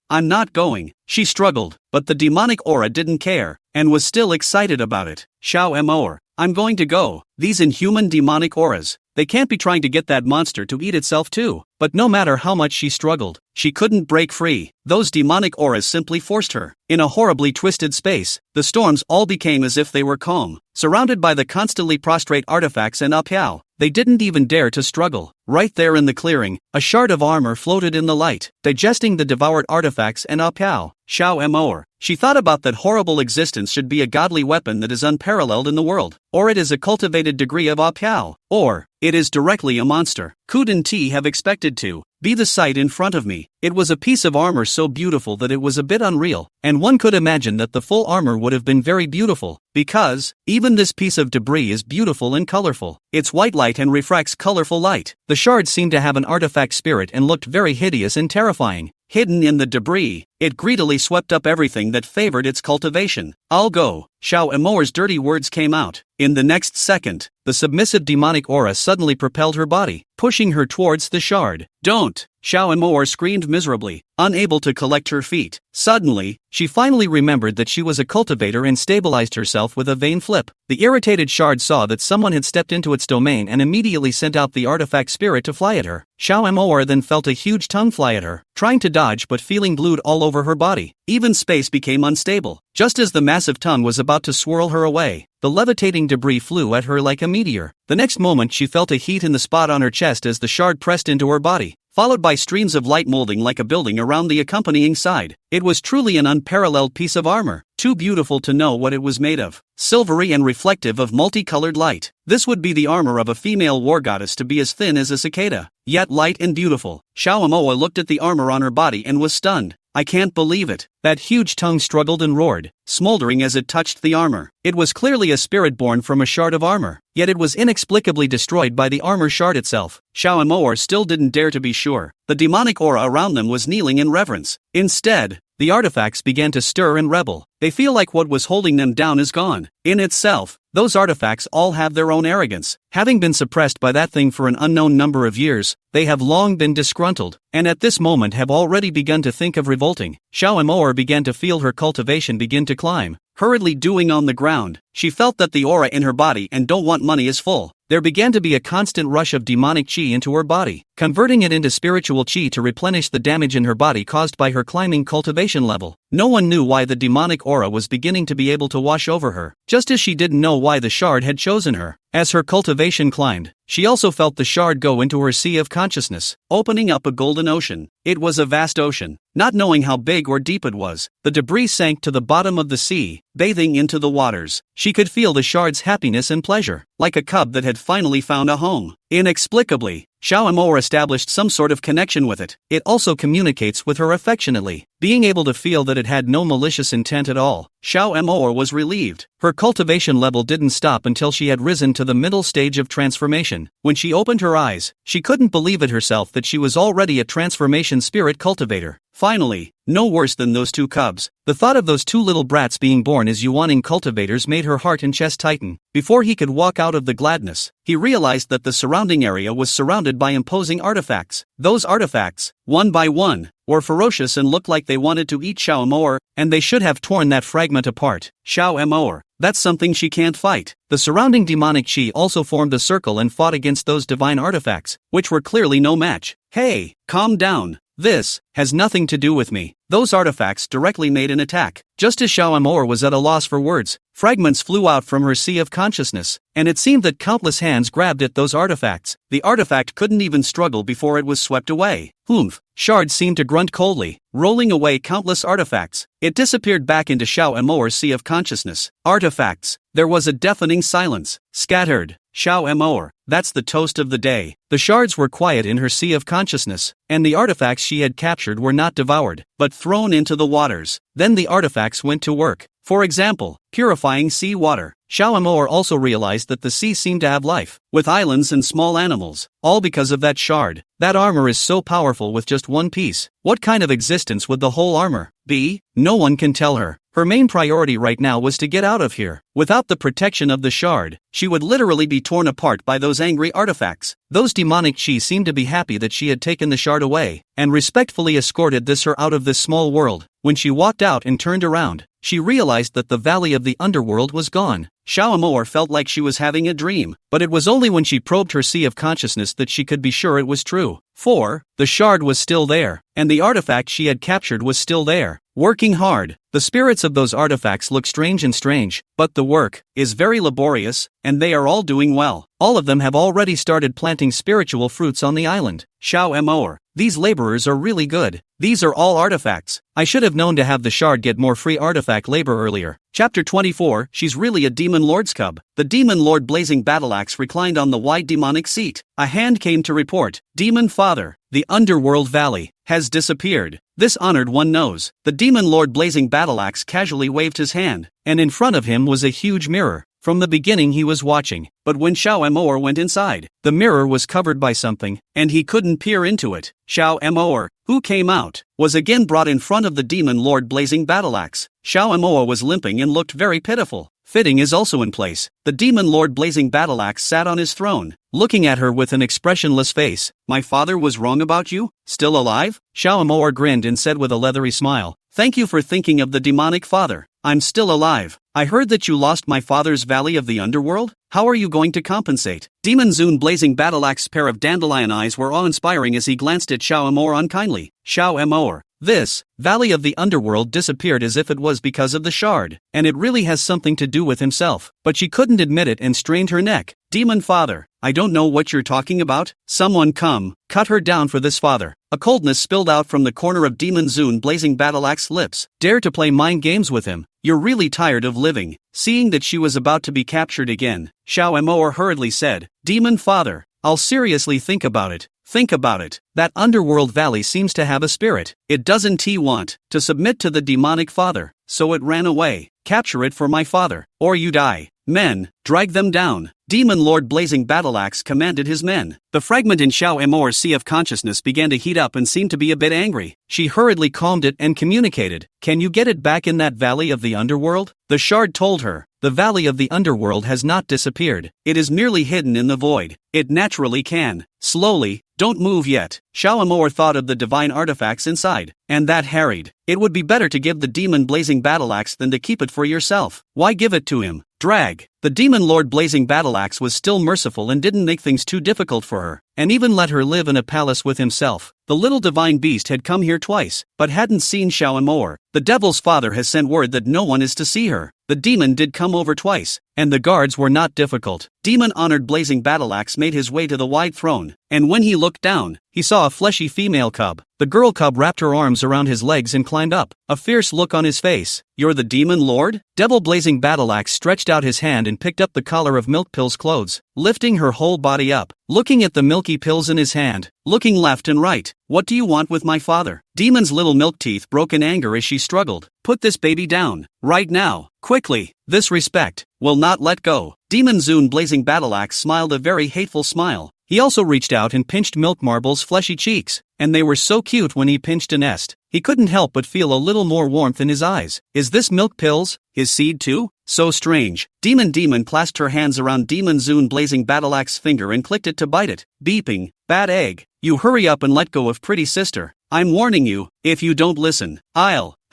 She struggled, but the demonic aura didn't care, and was still excited about it. Xiao Moer. I'm going to go. These inhuman demonic auras. They can't be trying to get that monster to eat itself too. But no matter how much she struggled, she couldn't break free. Those demonic auras simply forced her. In a horribly twisted space, the storms all became as if they were calm. Surrounded by the constantly prostrate artifacts and Apiao, they didn't even dare to struggle. Right there in the clearing, a shard of armor floated in the light, digesting the devoured artifacts and Apiao. Xiao Moer. She thought about that horrible existence should be a godly weapon that is unparalleled in the world, or it is a cultivated degree of Apiao, or it is directly a monster. Couldn't have expected to be the sight in front of me. It was a piece of armor so beautiful that it was a bit unreal, and one could imagine that the full armor would have been very beautiful, because even this piece of debris is beautiful and colorful. It's white light and refracts colorful light. The shards seemed to have an artifact spirit and looked very hideous and terrifying. Hidden in the debris, it greedily swept up everything that favored its cultivation. I'll go. Xiao Moer's dirty words came out. In the next second, the submissive demonic aura suddenly propelled her body, pushing her towards the shard. Don't! Xiao Moer screamed miserably, unable to collect her feet. Suddenly, she finally remembered that she was a cultivator and stabilized herself with a vain flip. The irritated shard saw that someone had stepped into its domain and immediately sent out the artifact spirit to fly at her. Xiao Moer then felt a huge tongue fly at her, trying to dodge but feeling glued all over her body. Even space became unstable. Just as the massive tongue was about to swirl her away, the levitating debris flew at her like a meteor. The next moment she felt a heat in the spot on her chest as the shard pressed into her body, followed by streams of light molding like a building around the accompanying side. It was truly an unparalleled piece of armor, too beautiful to know what it was made of. Silvery and reflective of multicolored light. This would be the armor of a female war goddess, to be as thin as a cicada, yet light and beautiful. Xiao Moa looked at the armor on her body and was stunned. I can't believe it. That huge tongue struggled and roared, smoldering as it touched the armor. It was clearly a spirit born from a shard of armor, yet it was inexplicably destroyed by the armor shard itself. Xiao Moer still didn't dare to be sure. The demonic aura around them was kneeling in reverence. Instead, the artifacts began to stir and rebel. They feel like what was holding them down is gone. In itself, those artifacts all have their own arrogance. Having been suppressed by that thing for an unknown number of years, they have long been disgruntled, and at this moment have already begun to think of revolting. Xiao Moer began to feel her cultivation begin to climb, hurriedly doing on the ground. She felt that the aura in her body and don't want money is full. There began to be a constant rush of demonic chi into her body, converting it into spiritual chi to replenish the damage in her body caused by her climbing cultivation level. No one knew why the demonic aura was beginning to be able to wash over her, just as she didn't know why the shard had chosen her. As her cultivation climbed, she also felt the shard go into her sea of consciousness, opening up a golden ocean. It was a vast ocean. Not knowing how big or deep it was, the debris sank to the bottom of the sea, bathing into the waters. She could feel the shard's happiness and pleasure, like a cub that had finally found a home. Inexplicably, Xiao Moer established some sort of connection with it. It also communicates with her affectionately, being able to feel that it had no malicious intent at all. Xiao Moer was relieved. Her cultivation level didn't stop until she had risen to the middle stage of transformation. When she opened her eyes, she couldn't believe it herself that she was already a transformation spirit cultivator. Finally, no worse than those two cubs. The thought of those two little brats being born as Yuaning cultivators made her heart and chest tighten. Before he could walk out of the gladness, he realized that the surrounding area was surrounded by imposing artifacts. Those artifacts, one by one, were ferocious and looked like they wanted to eat Xiao Moer, and they should have torn that fragment apart. Xiao Moer, that's something she can't fight. The surrounding demonic chi also formed a circle and fought against those divine artifacts, which were clearly no match. Hey, calm down. This has nothing to do with me. Those artifacts directly made an attack. Just as Xiao Moer was at a loss for words, fragments flew out from her sea of consciousness, and it seemed that countless hands grabbed at those artifacts. The artifact couldn't even struggle before it was swept away. Humph! Shards seemed to grunt coldly, rolling away countless artifacts. It disappeared back into Xiao Moer's sea of consciousness. Artifacts. There was a deafening silence. Scattered. Xiao Moer, that's the toast of the day. The shards were quiet in her sea of consciousness, and the artifacts she had captured were not devoured, but thrown into the waters. Then the artifacts went to work. For example, purifying sea water. Xiao Moer also realized that the sea seemed to have life, with islands and small animals, all because of that shard. That armor is so powerful with just one piece. What kind of existence would the whole armor be? No one can tell her. Her main priority right now was to get out of here. Without the protection of the shard, she would literally be torn apart by those angry artifacts. Those demonic chi seemed to be happy that she had taken the shard away, and respectfully escorted her out of this small world. When she walked out and turned around, she realized that the valley of the underworld was gone. Xiao Moer felt like she was having a dream, but it was only when she probed her sea of consciousness that she could be sure it was true. For the shard was still there, and the artifact she had captured was still there, working hard. The spirits of those artifacts look strange, but the work is very laborious, and they are all doing well. All of them have already started planting spiritual fruits on the island. Xiao Moer, these laborers are really good. These are all artifacts. I should have known to have the shard get more free artifact labor earlier. Chapter 24, she's really a demon lord's cub. The demon lord blazing battleaxe reclined on the wide demonic seat. A hand came to report, Demon Father, the underworld valley, has disappeared. This honored one knows. The demon lord blazing battleaxe casually waved his hand, and in front of him was a huge mirror. From the beginning he was watching, but when Xiao Moer went inside, the mirror was covered by something, and he couldn't peer into it. Xiao Moer, who came out, was again brought in front of the demon lord blazing battleaxe. Xiao Moer was limping and looked very pitiful. Fitting is also in place. The demon lord blazing battleaxe sat on his throne, looking at her with an expressionless face. My father was wrong about you? Still alive? Xiao Moer grinned and said with a leathery smile, thank you for thinking of the demonic father. I'm still alive. I heard that you lost my father's valley of the underworld? How are you going to compensate? Demon Zune blazing battleaxe's pair of dandelion eyes were awe-inspiring as he glanced at Xiao Moer unkindly. Xiao Moer, this valley of the underworld disappeared as if it was because of the shard, and it really has something to do with himself. But she couldn't admit it and strained her neck. Demon Father, I don't know what you're talking about. Someone come, cut her down for this father. A coldness spilled out from the corner of Demon Zune blazing battleaxe's lips. Dare to play mind games with him. You're really tired of living. Seeing that she was about to be captured again, Xiao Moer hurriedly said, Demon Father, I'll seriously think about it. Think about it. That underworld valley seems to have a spirit. It doesn't want to submit to the demonic father, so it ran away. Capture it for my father, or you die. Men, drag them down. Demon Lord blazing battleaxe commanded his men. The fragment in Xiao Moer's sea of consciousness began to heat up and seemed to be a bit angry. She hurriedly calmed it and communicated, can you get it back in that valley of the underworld? The shard told her, the valley of the underworld has not disappeared. It is merely hidden in the void. It naturally can. Slowly, don't move yet. Xiao Moer thought of the divine artifacts inside, and that harried. It would be better to give the demon blazing battleaxe than to keep it for yourself. Why give it to him? Drag. The demon lord blazing battleaxe was still merciful and didn't make things too difficult for her, and even let her live in a palace with himself. The little divine beast had come here twice, but hadn't seen Xiao Moer. The devil's father has sent word that no one is to see her. The demon did come over twice, and the guards were not difficult. Demon-honored blazing battleaxe made his way to the wide throne, and when he looked down, he saw a fleshy female cub. The girl cub wrapped her arms around his legs and climbed up, a fierce look on his face. You're the demon lord? Devil blazing battleaxe stretched out his hand and picked up the collar of Milk Pill's clothes, lifting her whole body up, looking at the milky pills in his hand, looking left and right. What do you want with my father? Demon's little milk teeth broke in anger as she struggled. Put this baby down, right now, quickly. This respect will not let go. Demon Zune blazing battleaxe smiled a very hateful smile. He also reached out and pinched Milk Marble's fleshy cheeks, and they were so cute when he pinched a nest. He couldn't help but feel a little more warmth in his eyes. Is this Milk Pills, his seed too? So strange. Demon clasped her hands around Demon Zune blazing battleaxe's finger and clicked it to bite it. Beeping, bad egg. You hurry up and let go of pretty sister. I'm warning you, if you don't listen,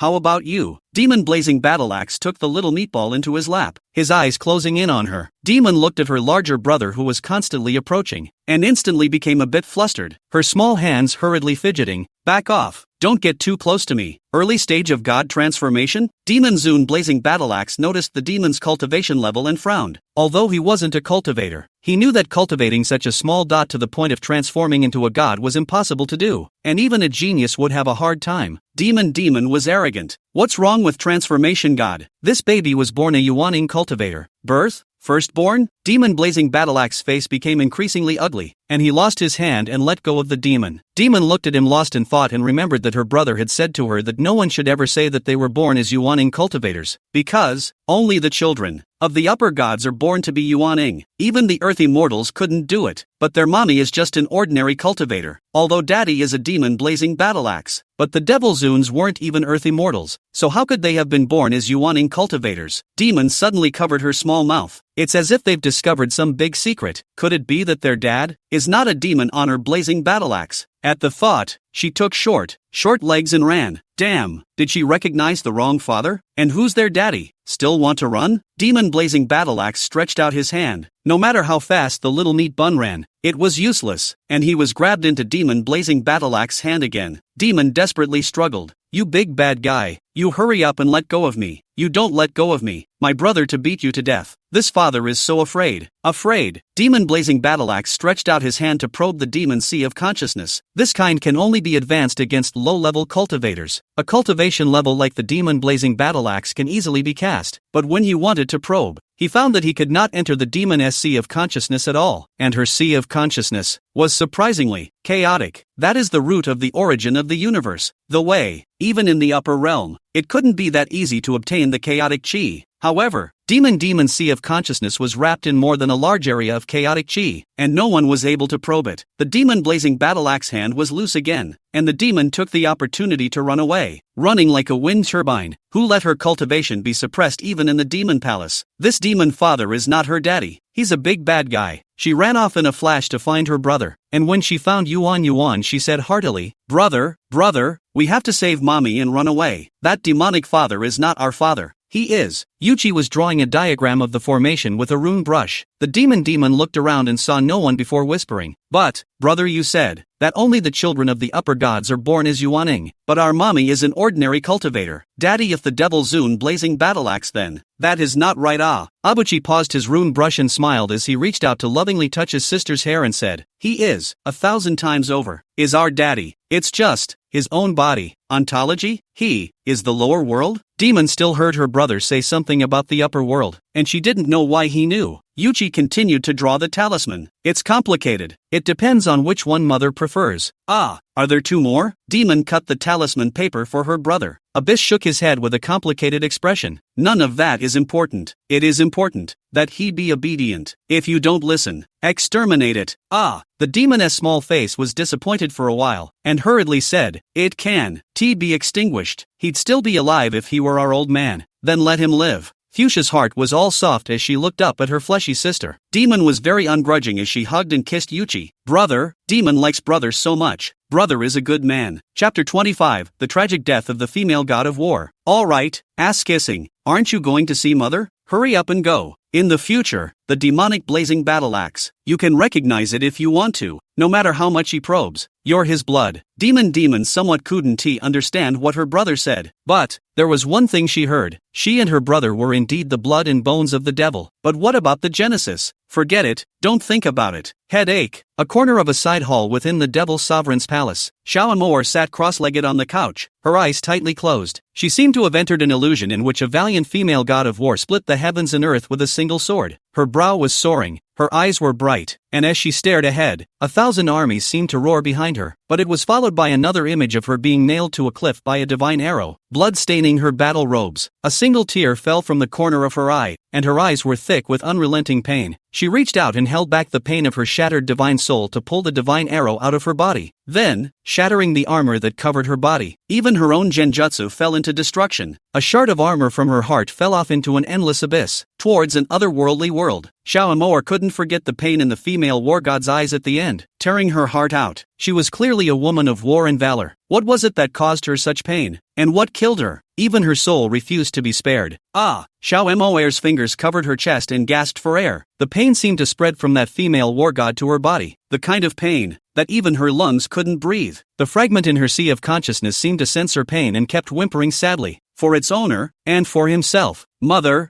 how about you? Demon blazing battleaxe took the little meatball into his lap, his eyes closing in on her. Demon looked at her larger brother who was constantly approaching, and instantly became a bit flustered, her small hands hurriedly fidgeting. Back off. Don't get too close to me. Early stage of god transformation? Demon Zune blazing battleaxe noticed the demon's cultivation level and frowned. Although he wasn't a cultivator, he knew that cultivating such a small dot to the point of transforming into a god was impossible to do, and even a genius would have a hard time. Demon was arrogant. What's wrong with transformation god? This baby was born a Yuaning cultivator. Birth? Firstborn? Demon blazing battleaxe's face became increasingly ugly, and he lost his hand and let go of the demon. Demon looked at him lost in thought and remembered that her brother had said to her that no one should ever say that they were born as Yuaning cultivators, because only the children of the upper gods are born to be Yuaning. Even the earthy mortals couldn't do it, but their mommy is just an ordinary cultivator, although daddy is a demon blazing battleaxe. But the devil Zunes weren't even earthy mortals, so how could they have been born as Yuaning cultivators? Demon suddenly covered her small mouth. It's as if they've discovered some big secret. Could it be that their dad is not a demon honor blazing battleaxe? At the thought, she took short legs and ran. Damn, did she recognize the wrong father? And who's their daddy? Still want to run? Demon blazing battleaxe stretched out his hand. No matter how fast the little meat bun ran, it was useless, and he was grabbed into demon blazing battleaxe's hand again. Demon desperately struggled. you big bad guy, you hurry up and let go of me, you don't let go of me, my brother to beat you to death. This father is so afraid. Afraid. Demon blazing battle axe stretched out his hand to probe the demon sea of consciousness. This kind can only be advanced against low-level cultivators. A cultivation level like the demon blazing battle axe can easily be cast, but when he wanted to probe, he found that he could not enter the demon's sea of consciousness at all, and her sea of consciousness was surprisingly chaotic. That is the root of the origin of the universe, the way, even in the upper realm, it couldn't be that easy to obtain the chaotic chi. However, demon sea of consciousness was wrapped in more than a large area of chaotic chi, and no one was able to probe it. The demon blazing battle axe hand was loose again, and the demon took the opportunity to run away, running like a wind turbine. Who let her cultivation be suppressed even in the demon palace? This demon father is not her daddy, he's a big bad guy. She ran off in a flash to find her brother, and when she found Yuan she said heartily, brother, we have to save mommy and run away. That demonic father is not our father. He is. Yuchi was drawing a diagram of the formation with a rune brush. The demon looked around and saw no one before whispering, but, brother, you said that only the children of the upper gods are born as Yuaning, but our mommy is an ordinary cultivator. Daddy if the devil Zune blazing battle axe then. That is not right. Abuchi paused his rune brush and smiled as he reached out to lovingly touch his sister's hair and said, he is, 1,000 times over, is our daddy. It's just his own body. Ontology? He is the lower world? Demon still heard her brother say something about the upper world, and she didn't know why he knew. Yuchi continued to draw the talisman. It's complicated. It depends on which one mother prefers. Are there 2 more? Demon cut the talisman paper for her brother. Abyss shook his head with a complicated expression. None of that is important. It is important that he be obedient. If you don't listen, exterminate it. The demon's small face was disappointed for a while, and hurriedly said, it can be extinguished. He'd still be alive if he were our old man. Then let him live. Fuchsia's heart was all soft as she looked up at her fleshy sister. Demon was very ungrudging as she hugged and kissed Yuchi. Brother, Demon likes brother so much. Brother is a good man. Chapter 25, The Tragic Death of the Female God of War. Alright, ass kissing. Aren't you going to see mother? Hurry up and go. In the future, the demonic blazing battle axe. You can recognize it if you want to, no matter how much he probes. You're his blood. Demon somewhat couldn't understand what her brother said, but there was one thing she heard. She and her brother were indeed the blood and bones of the devil. But what about the Genesis? Forget it, don't think about it. Headache. A corner of a side hall within the Devil's Sovereign's palace. Xiao Amor sat cross-legged on the couch, her eyes tightly closed. She seemed to have entered an illusion in which a valiant female god of war split the heavens and earth with a single sword. Her brow was soaring, her eyes were bright, and as she stared ahead, 1,000 armies seemed to roar behind her. But it was followed by another image of her being nailed to a cliff by a divine arrow, blood staining her battle robes. A single tear fell from the corner of her eye, and her eyes were thick with unrelenting pain. She reached out and held back the pain of her shattered divine soul to pull the divine arrow out of her body. Then, shattering the armor that covered her body, even her own genjutsu fell into destruction. A shard of armor from her heart fell off into an endless abyss, towards an otherworldly world. Xiao Amor couldn't forget the pain in the female war god's eyes at the end, tearing her heart out. She was clearly a woman of war and valor. What was it that caused her such pain? And what killed her? Even her soul refused to be spared. Xiao Amor's fingers covered her chest and gasped for air. The pain seemed to spread from that female war god to her body. The kind of pain that even her lungs couldn't breathe. The fragment in her sea of consciousness seemed to sense her pain and kept whimpering sadly, for its owner, and for himself. Mother.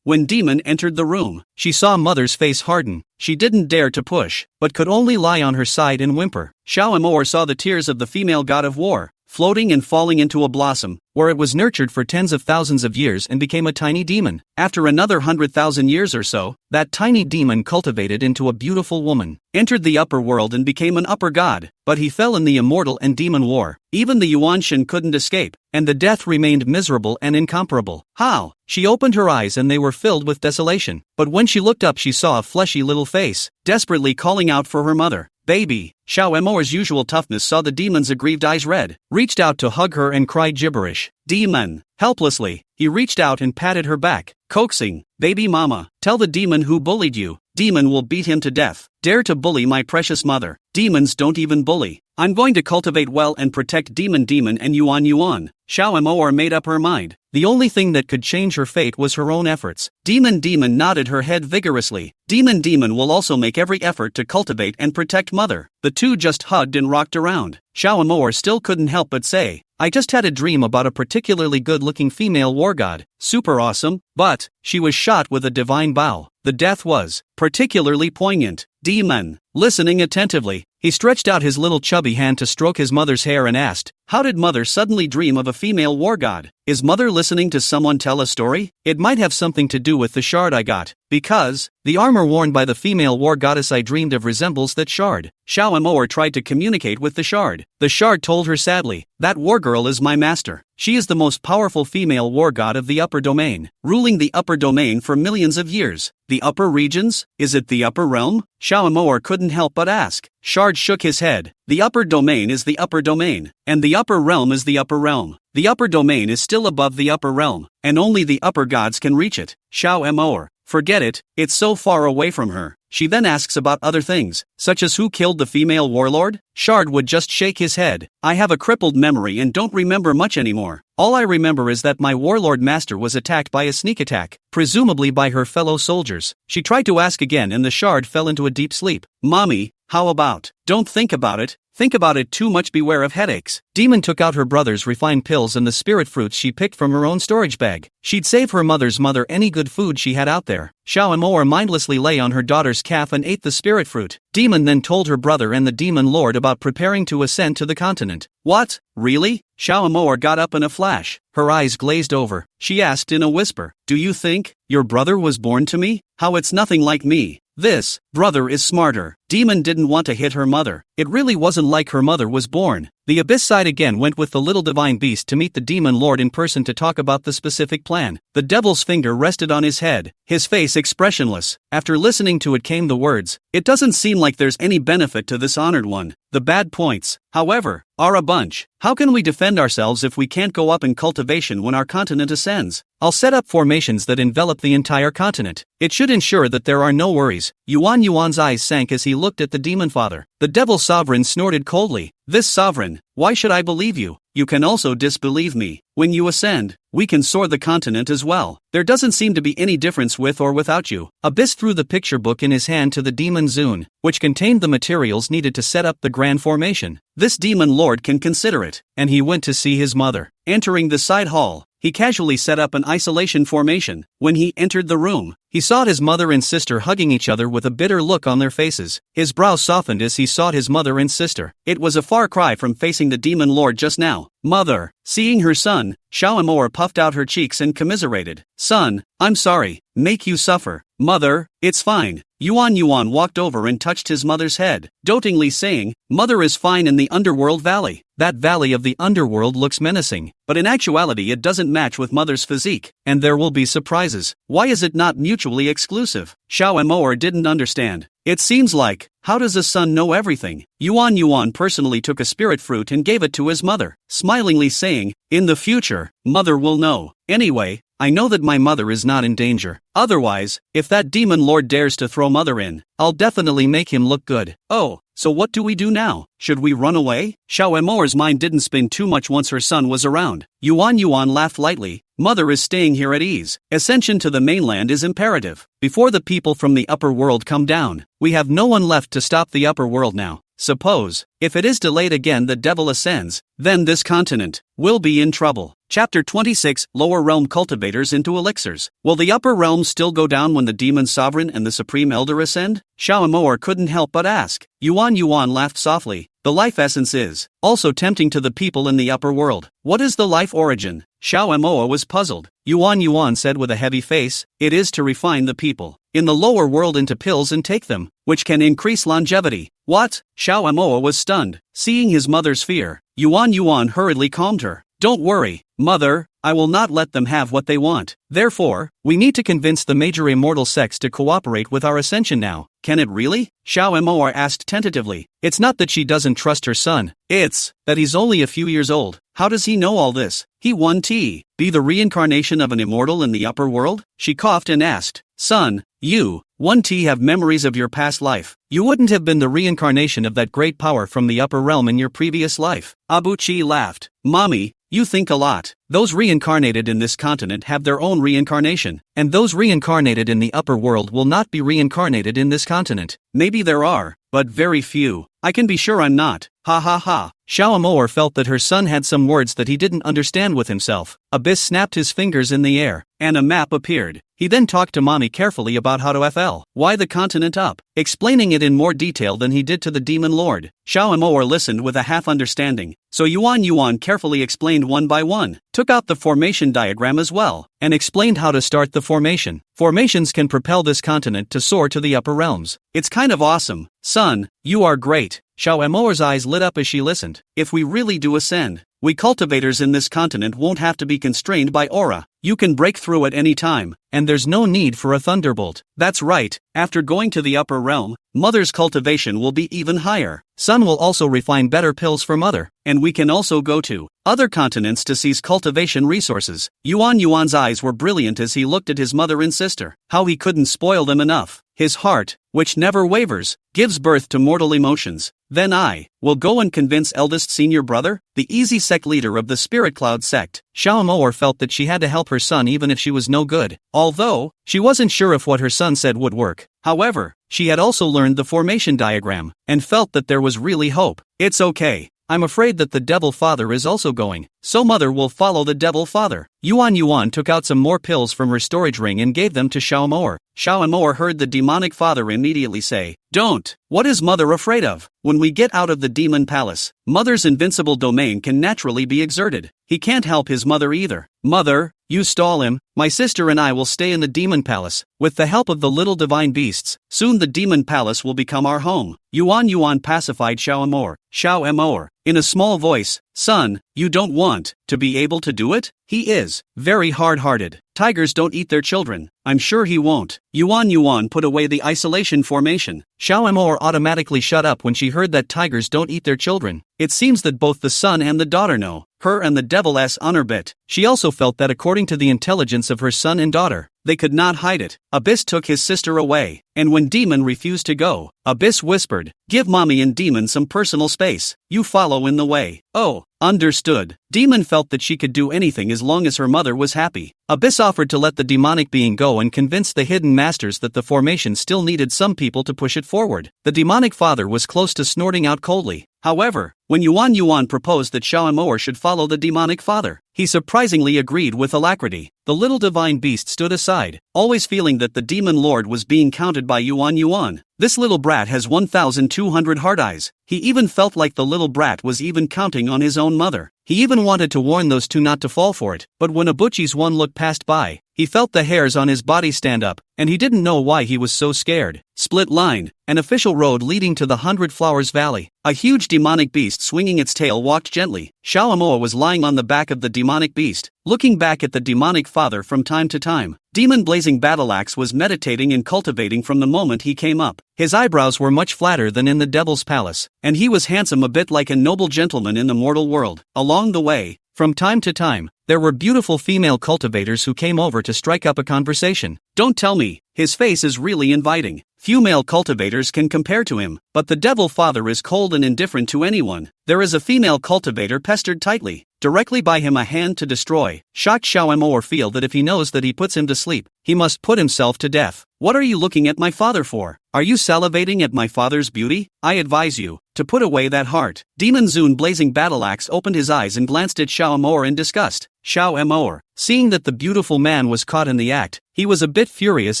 When Demon entered the room, she saw Mother's face harden. She didn't dare to push, but could only lie on her side and whimper. Xiao Amor saw the tears of the female god of war, floating and falling into a blossom, where it was nurtured for tens of thousands of years and became a tiny demon. After another 100,000 years or so, that tiny demon cultivated into a beautiful woman, entered the upper world and became an upper god, but he fell in the immortal and demon war. Even the Yuanshan couldn't escape, and the death remained miserable and incomparable. How? She opened her eyes and they were filled with desolation, but when she looked up she saw a fleshy little face, desperately calling out for her mother. Baby. Xiao Amor's usual toughness saw the demon's aggrieved eyes red, reached out to hug her and cried gibberish. Demon. Helplessly, he reached out and patted her back, coaxing, baby mama, tell the demon who bullied you. Demon will beat him to death. Dare to bully my precious mother. Demons don't even bully. I'm going to cultivate well and protect Demon and Yuan. Xiao Amor made up her mind. The only thing that could change her fate was her own efforts. Demon nodded her head vigorously. Demon will also make every effort to cultivate and protect Mother. The two just hugged and rocked around. Xiao Amor still couldn't help but say, I just had a dream about a particularly good-looking female war god. Super awesome, but she was shot with a divine bow. The death was particularly poignant. Demon, listening attentively, he stretched out his little chubby hand to stroke his mother's hair and asked, "How did mother suddenly dream of a female war god? Is mother listening to someone tell a story? It might have something to do with the shard I got, because the armor worn by the female war goddess I dreamed of resembles that shard." Xiao Amor tried to communicate with the shard. The shard told her sadly, "That war girl is my master. She is the most powerful female war god of the upper domain, ruling the upper domain for millions of years." The upper regions? Is it the upper realm? Xiao Amor couldn't help but ask. Shard shook his head. The upper domain is the upper domain, and the upper realm is the upper realm. The upper domain is still above the upper realm, and only the upper gods can reach it. Xiao Amor, forget it, it's so far away from her. She then asks about other things, such as who killed the female warlord? Shard would just shake his head. "I have a crippled memory and don't remember much anymore. All I remember is that my warlord master was attacked by a sneak attack, presumably by her fellow soldiers." She tried to ask again and the shard fell into a deep sleep. "Mommy, how about? Don't think about it. Think about it too much, beware of headaches." Demon took out her brother's refined pills and the spirit fruits she picked from her own storage bag. She'd save her mother's mother any good food she had out there. Xiao Amor mindlessly lay on her daughter's calf and ate the spirit fruit. Demon then told her brother and the demon lord about preparing to ascend to the continent. "What? Really?" Xiao Amor got up in a flash. Her eyes glazed over. She asked in a whisper, "Do you think your brother was born to me? How it's nothing like me. This brother is smarter." Demon didn't want to hit her mother. It really wasn't like her mother was born. The abyss side again went with the little divine beast to meet the demon lord in person to talk about the specific plan. The devil's finger rested on his head, his face expressionless. After listening to it came the words, "It doesn't seem like there's any benefit to this honored one. The bad points, however, are a bunch. How can we defend ourselves if we can't go up in cultivation when our continent ascends? I'll set up formations that envelop the entire continent. It should ensure that there are no worries." Yuan's eyes sank as he looked at the demon father. The devil sovereign snorted coldly. "This sovereign, why should I believe you? You can also disbelieve me. When you ascend, we can soar the continent as well. There doesn't seem to be any difference with or without you." Abyss threw the picture book in his hand to the demon Zune, which contained the materials needed to set up the grand formation. This demon lord can consider it, and he went to see his mother. Entering the side hall, he casually set up an isolation formation. When he entered the room, he saw his mother and sister hugging each other with a bitter look on their faces. His brow softened as he saw his mother and sister. It was a far cry from facing the demon lord just now. Mother, seeing her son, Xiao Amor puffed out her cheeks and commiserated. "Son, I'm sorry, make you suffer." "Mother, it's fine." Yuan walked over and touched his mother's head, dotingly saying, "Mother is fine in the underworld valley." That valley of the underworld looks menacing, but in actuality it doesn't match with mother's physique, and there will be surprises. Why is it not mutually exclusive? Xiao Amor didn't understand. It seems like, how does a son know everything? Yuan personally took a spirit fruit and gave it to his mother, smilingly saying, "In the future, mother will know. Anyway, I know that my mother is not in danger. Otherwise, if that demon lord dares to throw mother in, I'll definitely make him look good." "Oh, so what do we do now? Should we run away?" Xiao Amor's mind didn't spin too much once her son was around. Yuan laughed lightly. "Mother is staying here at ease. Ascension to the mainland is imperative. Before the people from the upper world come down, we have no one left to stop the upper world now. Suppose, if it is delayed again the devil ascends, then this continent will be in trouble." Chapter 26, Lower Realm Cultivators into Elixirs. Will the upper realms still go down when the demon sovereign and the supreme elder ascend? Xiao Amor couldn't help but ask. Yuan laughed softly. "The life essence is also tempting to the people in the upper world. What is the life origin?" Xiao Amor was puzzled. Yuan said with a heavy face, "It is to refine the people in the lower world into pills and take them, which can increase longevity." "What?" Xiao Amor was stunned. Seeing his mother's fear, Yuan hurriedly calmed her. "Don't worry, mother, I will not let them have what they want. Therefore, we need to convince the major immortal sects to cooperate with our ascension now." "Can it really?" Xiao Amor asked tentatively. It's not that she doesn't trust her son, it's that he's only a few years old. How does he know all this? He be the reincarnation of an immortal in the upper world? She coughed and asked, "Son, you have memories of your past life. You wouldn't have been the reincarnation of that great power from the upper realm in your previous life." Abuchi laughed. "Mommy, you think a lot. Those reincarnated in this continent have their own reincarnation, and those reincarnated in the upper world will not be reincarnated in this continent. Maybe there are, but very few. I can be sure I'm not." Ha ha ha. Xiao Moer felt that her son had some words that he didn't understand with himself. Abyss snapped his fingers in the air, and a map appeared. He then talked to mommy carefully about how to why the continent up, explaining it in more detail than he did to the demon lord. Xiao Moer listened with a half understanding, so Yuan carefully explained one by one, took out the formation diagram as well, and explained how to start the formation. Formations can propel this continent to soar to the upper realms. It's kind of awesome. Son, you are great. Xiao Moer's eyes lit up as she listened. If we really do ascend, we cultivators in this continent won't have to be constrained by aura. You can break through at any time, and there's no need for a thunderbolt. That's right, after going to the upper realm, Mother's cultivation will be even higher. Son will also refine better pills for Mother, and we can also go to other continents to seize cultivation resources. Yuan's eyes were brilliant as he looked at his mother and sister. How he couldn't spoil them enough. His heart, which never wavers, gives birth to mortal emotions. Then I will go and convince eldest senior brother, the easy sect leader of the Spirit Cloud sect. Xiao Moer felt that she had to help her son even if she was no good, although she wasn't sure if what her son said would work. However, she had also learned the formation diagram, and felt that there was really hope. It's okay. I'm afraid that the devil father is also going, so Mother will follow the devil father. Yuan took out some more pills from her storage ring and gave them to Xiao Moer. Xiao Moer heard the demonic father immediately say, "Don't! What is Mother afraid of? When we get out of the demon palace, Mother's invincible domain can naturally be exerted. He can't help his mother either. Mother, you stall him. My sister and I will stay in the demon palace. With the help of the little divine beasts, soon the demon palace will become our home." Yuan pacified Xiao Moer, in a small voice, "Son, you don't want to be able to do it? He is very hard-hearted. Tigers don't eat their children. I'm sure he won't." Yuan put away the isolation formation. Xiao Moer automatically shut up when she heard that tigers don't eat their children. It seems that both the son and the daughter know her and the devil's honor bit. She also felt that according to the intelligence of her son and daughter, they could not hide it. Abyss took his sister away, and when Demon refused to go, Abyss whispered, "Give Mommy and Demon some personal space. You follow in the way." "Oh, understood." Demon felt that she could do anything as long as her mother was happy. Abyss offered to let the demonic being go and convinced the hidden masters that the formation still needed some people to push it forward. The demonic father was close to snorting out coldly. However, when Yuan proposed that Xiao Moer should follow the demonic father, he surprisingly agreed with alacrity. The little divine beast stood aside, always feeling that the demon lord was being counted by Yuan. This little brat has 1,200 heart eyes. He even felt like the little brat was even counting on his own mother. He even wanted to warn those two not to fall for it, but when Abuchi's one look passed by, he felt the hairs on his body stand up, and he didn't know why he was so scared. Split line, an official road leading to the 100 Flowers Valley. A huge demonic beast swinging its tail walked gently. Xiao Moer was lying on the back of the demonic beast, looking back at the demonic father from time to time. Demon Blazing Battleaxe was meditating and cultivating from the moment he came up. His eyebrows were much flatter than in the Devil's Palace, and he was handsome a bit like a noble gentleman in the mortal world. Along the way, from time to time, there were beautiful female cultivators who came over to strike up a conversation. Don't tell me, his face is really inviting. Few male cultivators can compare to him, but the Devil Father is cold and indifferent to anyone. There is a female cultivator pestered tightly, directly by him a hand to destroy. Shocked Xiao Moer feel that if he knows that he puts him to sleep, he must put himself to death. What are you looking at my father for? Are you salivating at my father's beauty? I advise you to put away that heart. Demon Zune Blazing Battleaxe opened his eyes and glanced at Xiao Moer in disgust. Xiao Moer, seeing that the beautiful man was caught in the act, he was a bit furious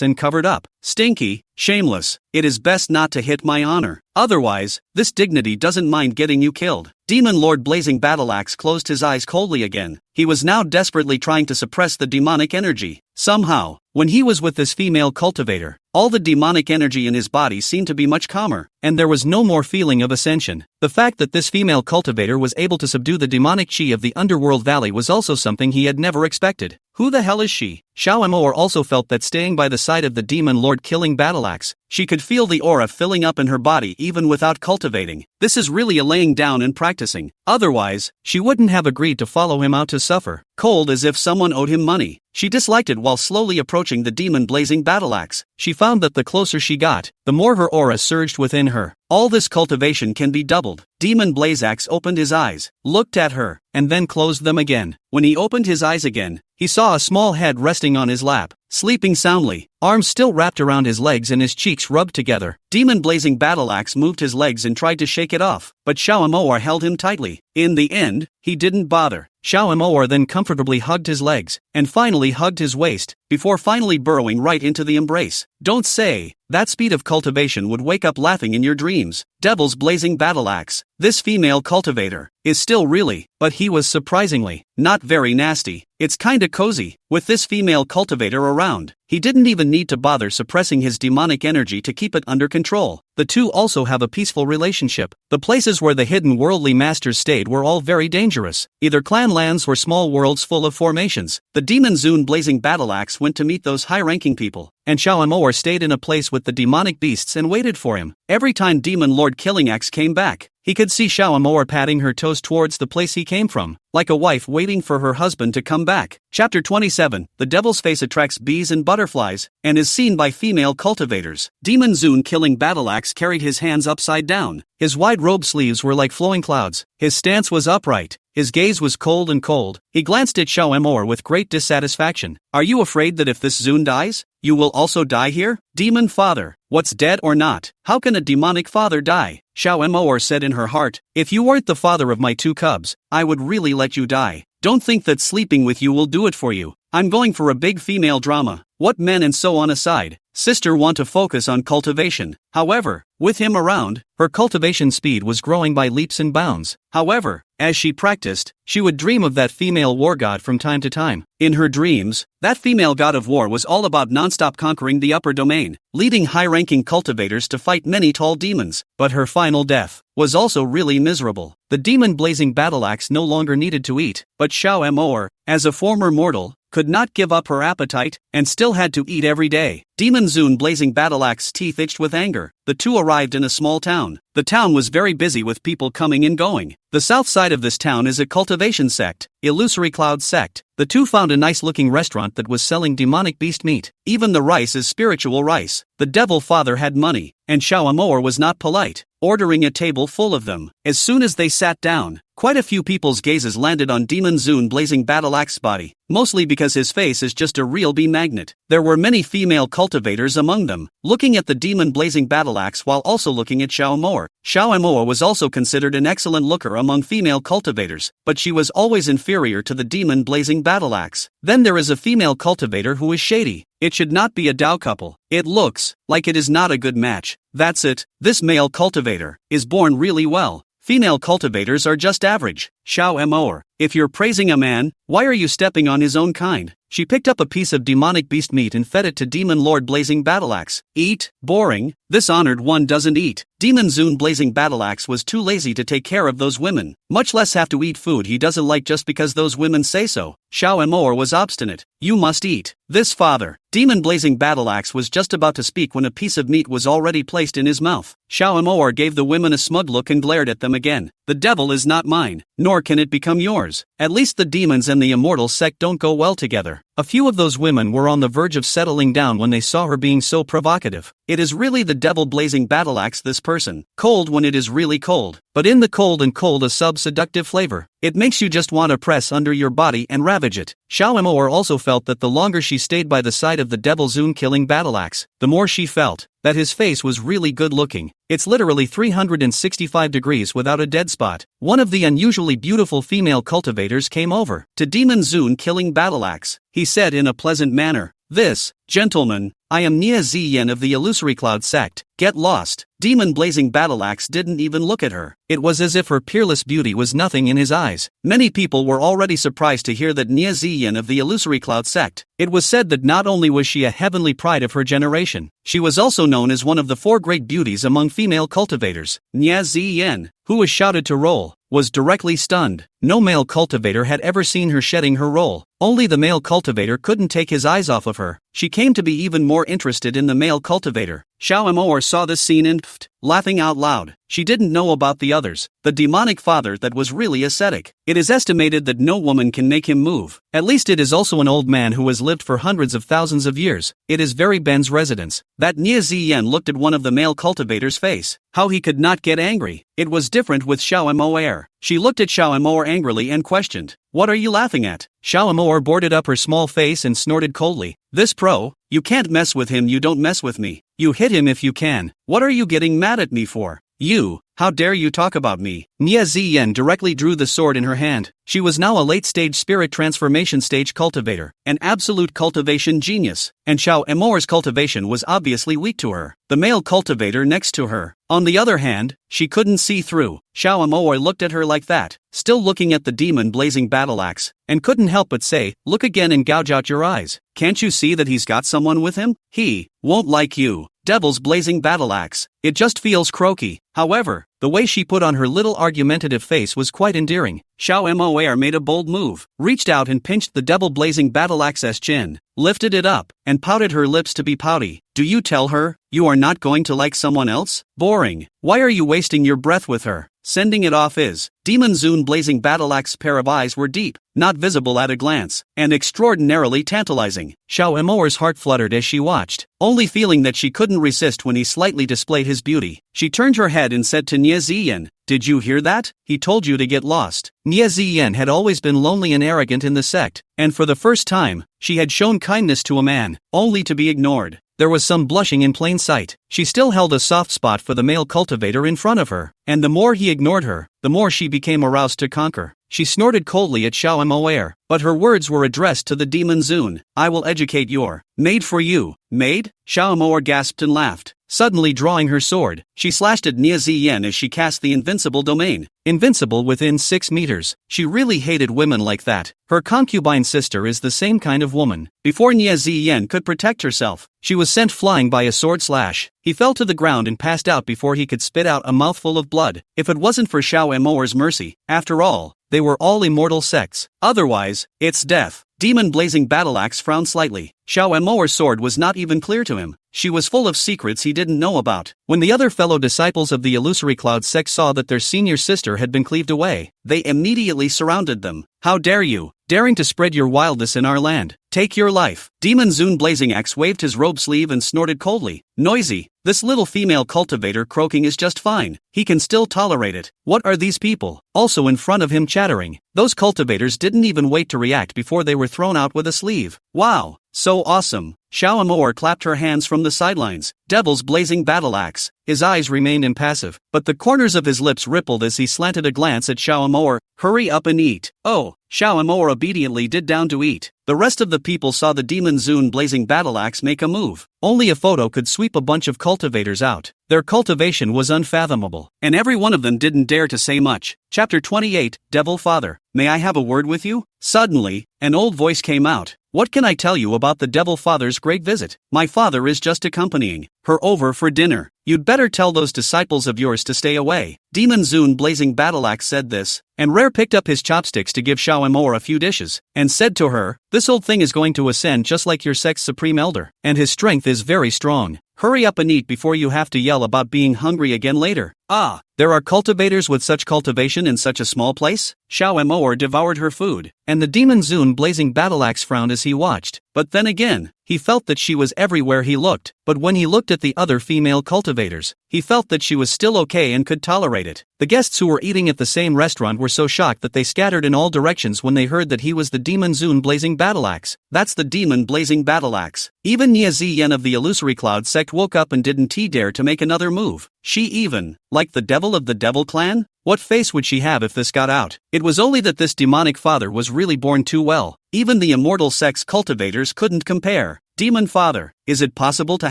and covered up. Stinky, shameless, it is best not to hit my honor. Otherwise, this dignity doesn't mind getting you killed. Demon Lord Blazing Battleaxe closed his eyes coldly again. He was now desperately trying to suppress the demonic energy. Somehow, when he was with this female cultivator, all the demonic energy in his body seemed to be much calmer, and there was no more feeling of ascension. The fact that this female cultivator was able to subdue the demonic chi of the underworld valley was also something he had never expected. Who the hell is she? Xiao Moer also felt that staying by the side of the demon lord killing Battleaxe, she could feel the aura filling up in her body even without cultivating. This is really a laying down and practicing. Otherwise, she wouldn't have agreed to follow him out to suffer. Cold as if someone owed him money. She disliked it while slowly approaching the demon blazing Battleaxe. She found that the closer she got, the more her aura surged within her. All this cultivation can be doubled. Demon Blazax opened his eyes, looked at her, and then closed them again. When he opened his eyes again, he saw a small head resting on his lap, sleeping soundly, arms still wrapped around his legs and his cheeks rubbed together. Demon Blazing Battleaxe moved his legs and tried to shake it off, but Shaomoar held him tightly. In the end, he didn't bother. Shaomoar then comfortably hugged his legs, and finally hugged his waist, before finally burrowing right into the embrace. Don't say, that speed of cultivation would wake up laughing in your dreams. Devil's Blazing Battleaxe. This female cultivator is still really, but he was surprisingly, not very nasty. It's kinda cozy, with this female cultivator around. He didn't even need to bother suppressing his demonic energy to keep it under control. The two also have a peaceful relationship. The places where the hidden worldly masters stayed were all very dangerous, either clan lands or small worlds full of formations. The Demon Zune Blazing Battleaxe went to meet those high-ranking people, and Shaomoar stayed in a place with the demonic beasts and waited for him. Every time Demon Lord Killingaxe came back, he could see Shaomoar patting her toes towards the place he came from, like a wife waiting for her husband to come back. Chapter 27. The Devil's Face attracts bees and butterflies, and is seen by female cultivators. Demon Zune Killing Battleaxe carried his hands upside down. His wide robe sleeves were like flowing clouds. His stance was upright. His gaze was cold and cold. He glanced at Shaomoar with great dissatisfaction. Are you afraid that if this Zune dies, you will also die here? Demon Father, what's dead or not? How can a demonic father die? Shaomoar said in her heart, if you weren't the father of my two cubs, I would really let you die. Don't think that sleeping with you will do it for you. I'm going for a big female drama. What men and so on aside, sister want to focus on cultivation. However, with him around, her cultivation speed was growing by leaps and bounds. However, as she practiced, she would dream of that female war god from time to time. In her dreams, that female god of war was all about non-stop conquering the upper domain, leading high-ranking cultivators to fight many tall demons. But her final death was also really miserable. The Demon Blazing Battleaxe no longer needed to eat, but Shaomoar, as a former mortal, could not give up her appetite, and still had to eat every day. Demon Zune Blazing Battleaxe's teeth itched with anger. The two arrived in a small town. The town was very busy with people coming and going. The south side of this town is a cultivation sect, Illusory Cloud Sect. The two found a nice-looking restaurant that was selling demonic beast meat. Even the rice is spiritual rice. The devil father had money, and Shaomoar was not polite, ordering a table full of them. As soon as they sat down, quite a few people's gazes landed on Demon Zune Blazing Battleaxe's body, mostly because his face is just a real bee magnet. There were many female cultivators among them, looking at the Demon Blazing Battleaxe while also looking at Shaomoar. Shaomoar was also considered an excellent looker among female cultivators, but she was always inferior to the Demon Blazing Battleaxe. Then there is a female cultivator who is shady. It should not be a Dao couple. It looks like it is not a good match. That's it. This male cultivator is born really well. Female cultivators are just average. Shaomoar, if you're praising a man, why are you stepping on his own kind? She picked up a piece of demonic beast meat and fed it to Demon Lord Blazing Battleaxe. Eat? Boring. This honored one doesn't eat. Demon Zune Blazing Battleaxe was too lazy to take care of those women, much less have to eat food he doesn't like just because those women say so. Shaomoar was obstinate. You must eat. This father. Demon Blazing Battleaxe was just about to speak when a piece of meat was already placed in his mouth. Shaomoar gave the women a smug look and glared at them again. The devil is not mine, nor can it become yours. At least the demons and the immortal sect don't go well together. A few of those women were on the verge of settling down when they saw her being so provocative. It is really the devil Blazing Battleaxe, this person. Cold when it is really cold, but in the cold and cold a sub-seductive flavor. It makes you just want to press under your body and ravage it. Shaomoar also felt that the longer she stayed by the side of the devil Zune Killing Battleaxe, the more she felt that his face was really good looking. It's literally 365 degrees without a dead spot. One of the unusually beautiful female cultivators came over to Demon Zune Killing Battleaxe. He said in a pleasant manner, "This, gentlemen, I am Nia Ziyan of the Illusory Cloud Sect. Get lost." Demon Blazing Battleaxe didn't even look at her. It was as if her peerless beauty was nothing in his eyes. Many people were already surprised to hear that Nia Ziyan of the Illusory Cloud Sect. It was said that not only was she a heavenly pride of her generation, she was also known as one of the four great beauties among female cultivators. Nia Ziyan, who was shouted to roll, was directly stunned. No male cultivator had ever seen her shedding her roll. Only the male cultivator couldn't take his eyes off of her. She came to be even more interested in the male cultivator. Shaomoar saw this scene and laughed, laughing out loud. She didn't know about the others, the demonic father that was really ascetic. It is estimated that no woman can make him move. At least it is also an old man who has lived for hundreds of thousands of years. It is very Ben's residence. That Nie Ziyan looked at one of the male cultivators' face. How he could not get angry. It was different with Xiao Moer. She looked at Xiao Moer angrily and questioned, "What are you laughing at?" Xiao Moer boarded up her small face and snorted coldly, "This pro, you can't mess with him, you don't mess with me. You hit him if you can. What are you getting mad at me for? You, how dare you talk about me?" Nie Ziyan directly drew the sword in her hand. She was now a late-stage spirit transformation stage cultivator, an absolute cultivation genius, and Xiao Moer's cultivation was obviously weak to her. The male cultivator next to her, on the other hand, she couldn't see through. Xiao Moer looked at her like that, still looking at the demon blazing battle axe, and couldn't help but say, "Look again and gouge out your eyes. Can't you see that he's got someone with him? He won't like you." Devil's blazing battle axe. It just feels croaky. However, the way she put on her little argumentative face was quite endearing. Xiao Moer made a bold move, reached out and pinched the devil blazing battle axe's chin, lifted it up, and pouted her lips to be pouty. "Do you tell her you are not going to like someone else? Boring. Why are you wasting your breath with her? Sending it off is." Demon Zune blazing battle axe pair of eyes were deep, not visible at a glance, and extraordinarily tantalizing. Xiao Moer's heart fluttered as she watched, only feeling that she couldn't resist when he slightly displayed his beauty. She turned her head and said to Nie Ziyan, "Did you hear that? He told you to get lost." Nie Ziyan had always been lonely and arrogant in the sect, and for the first time, she had shown kindness to a man, only to be ignored. There was some blushing in plain sight. She still held a soft spot for the male cultivator in front of her, and the more he ignored her, the more she became aroused to conquer. She snorted coldly at Xiao Moer, but her words were addressed to the demon Zune. "I will educate your maid for you." "Maid?" Xiao Moer gasped and laughed. Suddenly drawing her sword, she slashed at Nie Ziyan as she cast the invincible domain. Invincible within 6 meters. She really hated women like that. Her concubine sister is the same kind of woman. Before Nie Ziyan could protect herself, she was sent flying by a sword slash. He fell to the ground and passed out before he could spit out a mouthful of blood. If it wasn't for Xiao Moer's mercy, after all, they were all immortal sects. Otherwise, it's death. Demon blazing battle axe frowned slightly. Xiao Moer's sword was not even clear to him. She was full of secrets he didn't know about. When the other fellow disciples of the illusory cloud sect saw that their senior sister had been cleaved away, they immediately surrounded them. "How dare you, daring to spread your wildness in our land? Take your life." Demon Zune blazing axe waved his robe sleeve and snorted coldly. "Noisy. This little female cultivator croaking is just fine. He can still tolerate it." What are these people, also in front of him chattering? Those cultivators didn't even wait to react before they were thrown out with a sleeve. "Wow, so awesome." Xiao Moer clapped her hands from the sidelines. Devil's blazing battle axe. His eyes remained impassive, but the corners of his lips rippled as he slanted a glance at Xiao Moer. "Hurry up and eat." "Oh." Xiao Moer obediently did down to eat. The rest of the people saw the demon Zune blazing battle axe make a move. Only a photo could sweep a bunch of cultivators out. Their cultivation was unfathomable, and every one of them didn't dare to say much. Chapter 28, Devil Father. "May I have a word with you?" Suddenly, an old voice came out. "What can I tell you about the Devil Father's great visit? My father is just accompanying her over for dinner. You'd better tell those disciples of yours to stay away." Demon Zune blazing battle axe said this, and Rare picked up his chopsticks to give Xiao Moer a few dishes, and said to her, "This old thing is going to ascend just like your sect's supreme elder, and his strength is very strong. Hurry up and eat before you have to yell about being hungry again later." "Ah, there are cultivators with such cultivation in such a small place?" Xiao Moer devoured her food, and the demon Zune blazing battle axe frowned as he watched. But then again, he felt that she was everywhere he looked. But when he looked at the other female cultivators, he felt that she was still okay and could tolerate it. The guests who were eating at the same restaurant were so shocked that they scattered in all directions when they heard that he was the demon Zune blazing battle axe. That's the demon blazing battle axe. Even Nie Ziyan of the illusory cloud sect woke up and didn't dare to make another move. She even, like the devil of the devil clan? What face would she have if this got out? It was only that this demonic father was really born too well. Even the immortal sect's cultivators couldn't compare. "Demon father, is it possible to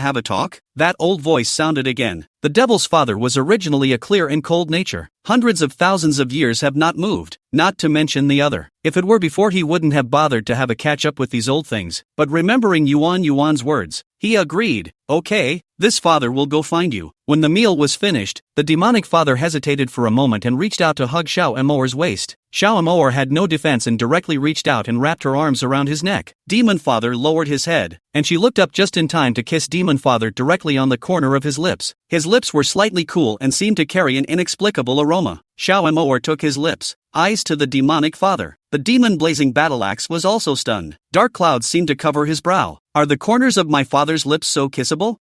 have a talk?" That old voice sounded again. The devil's father was originally a clear and cold nature. Hundreds of thousands of years have not moved, not to mention the other. If it were before, he wouldn't have bothered to have a catch up with these old things. But remembering Yuan's words, he agreed. "Okay, this father will go find you." When the meal was finished, the demonic father hesitated for a moment and reached out to hug Xiao Moer's waist. Xiao Amour had no defense and directly reached out and wrapped her arms around his neck. Demon Father lowered his head, and she looked up just in time to kiss Demon Father directly on the corner of his lips. His lips were slightly cool and seemed to carry an inexplicable aroma. Xiao Amour took his lips, eyes to the demonic father. The demon blazing battle axe was also stunned. Dark clouds seemed to cover his brow. Are the corners of my father's lips so kissable?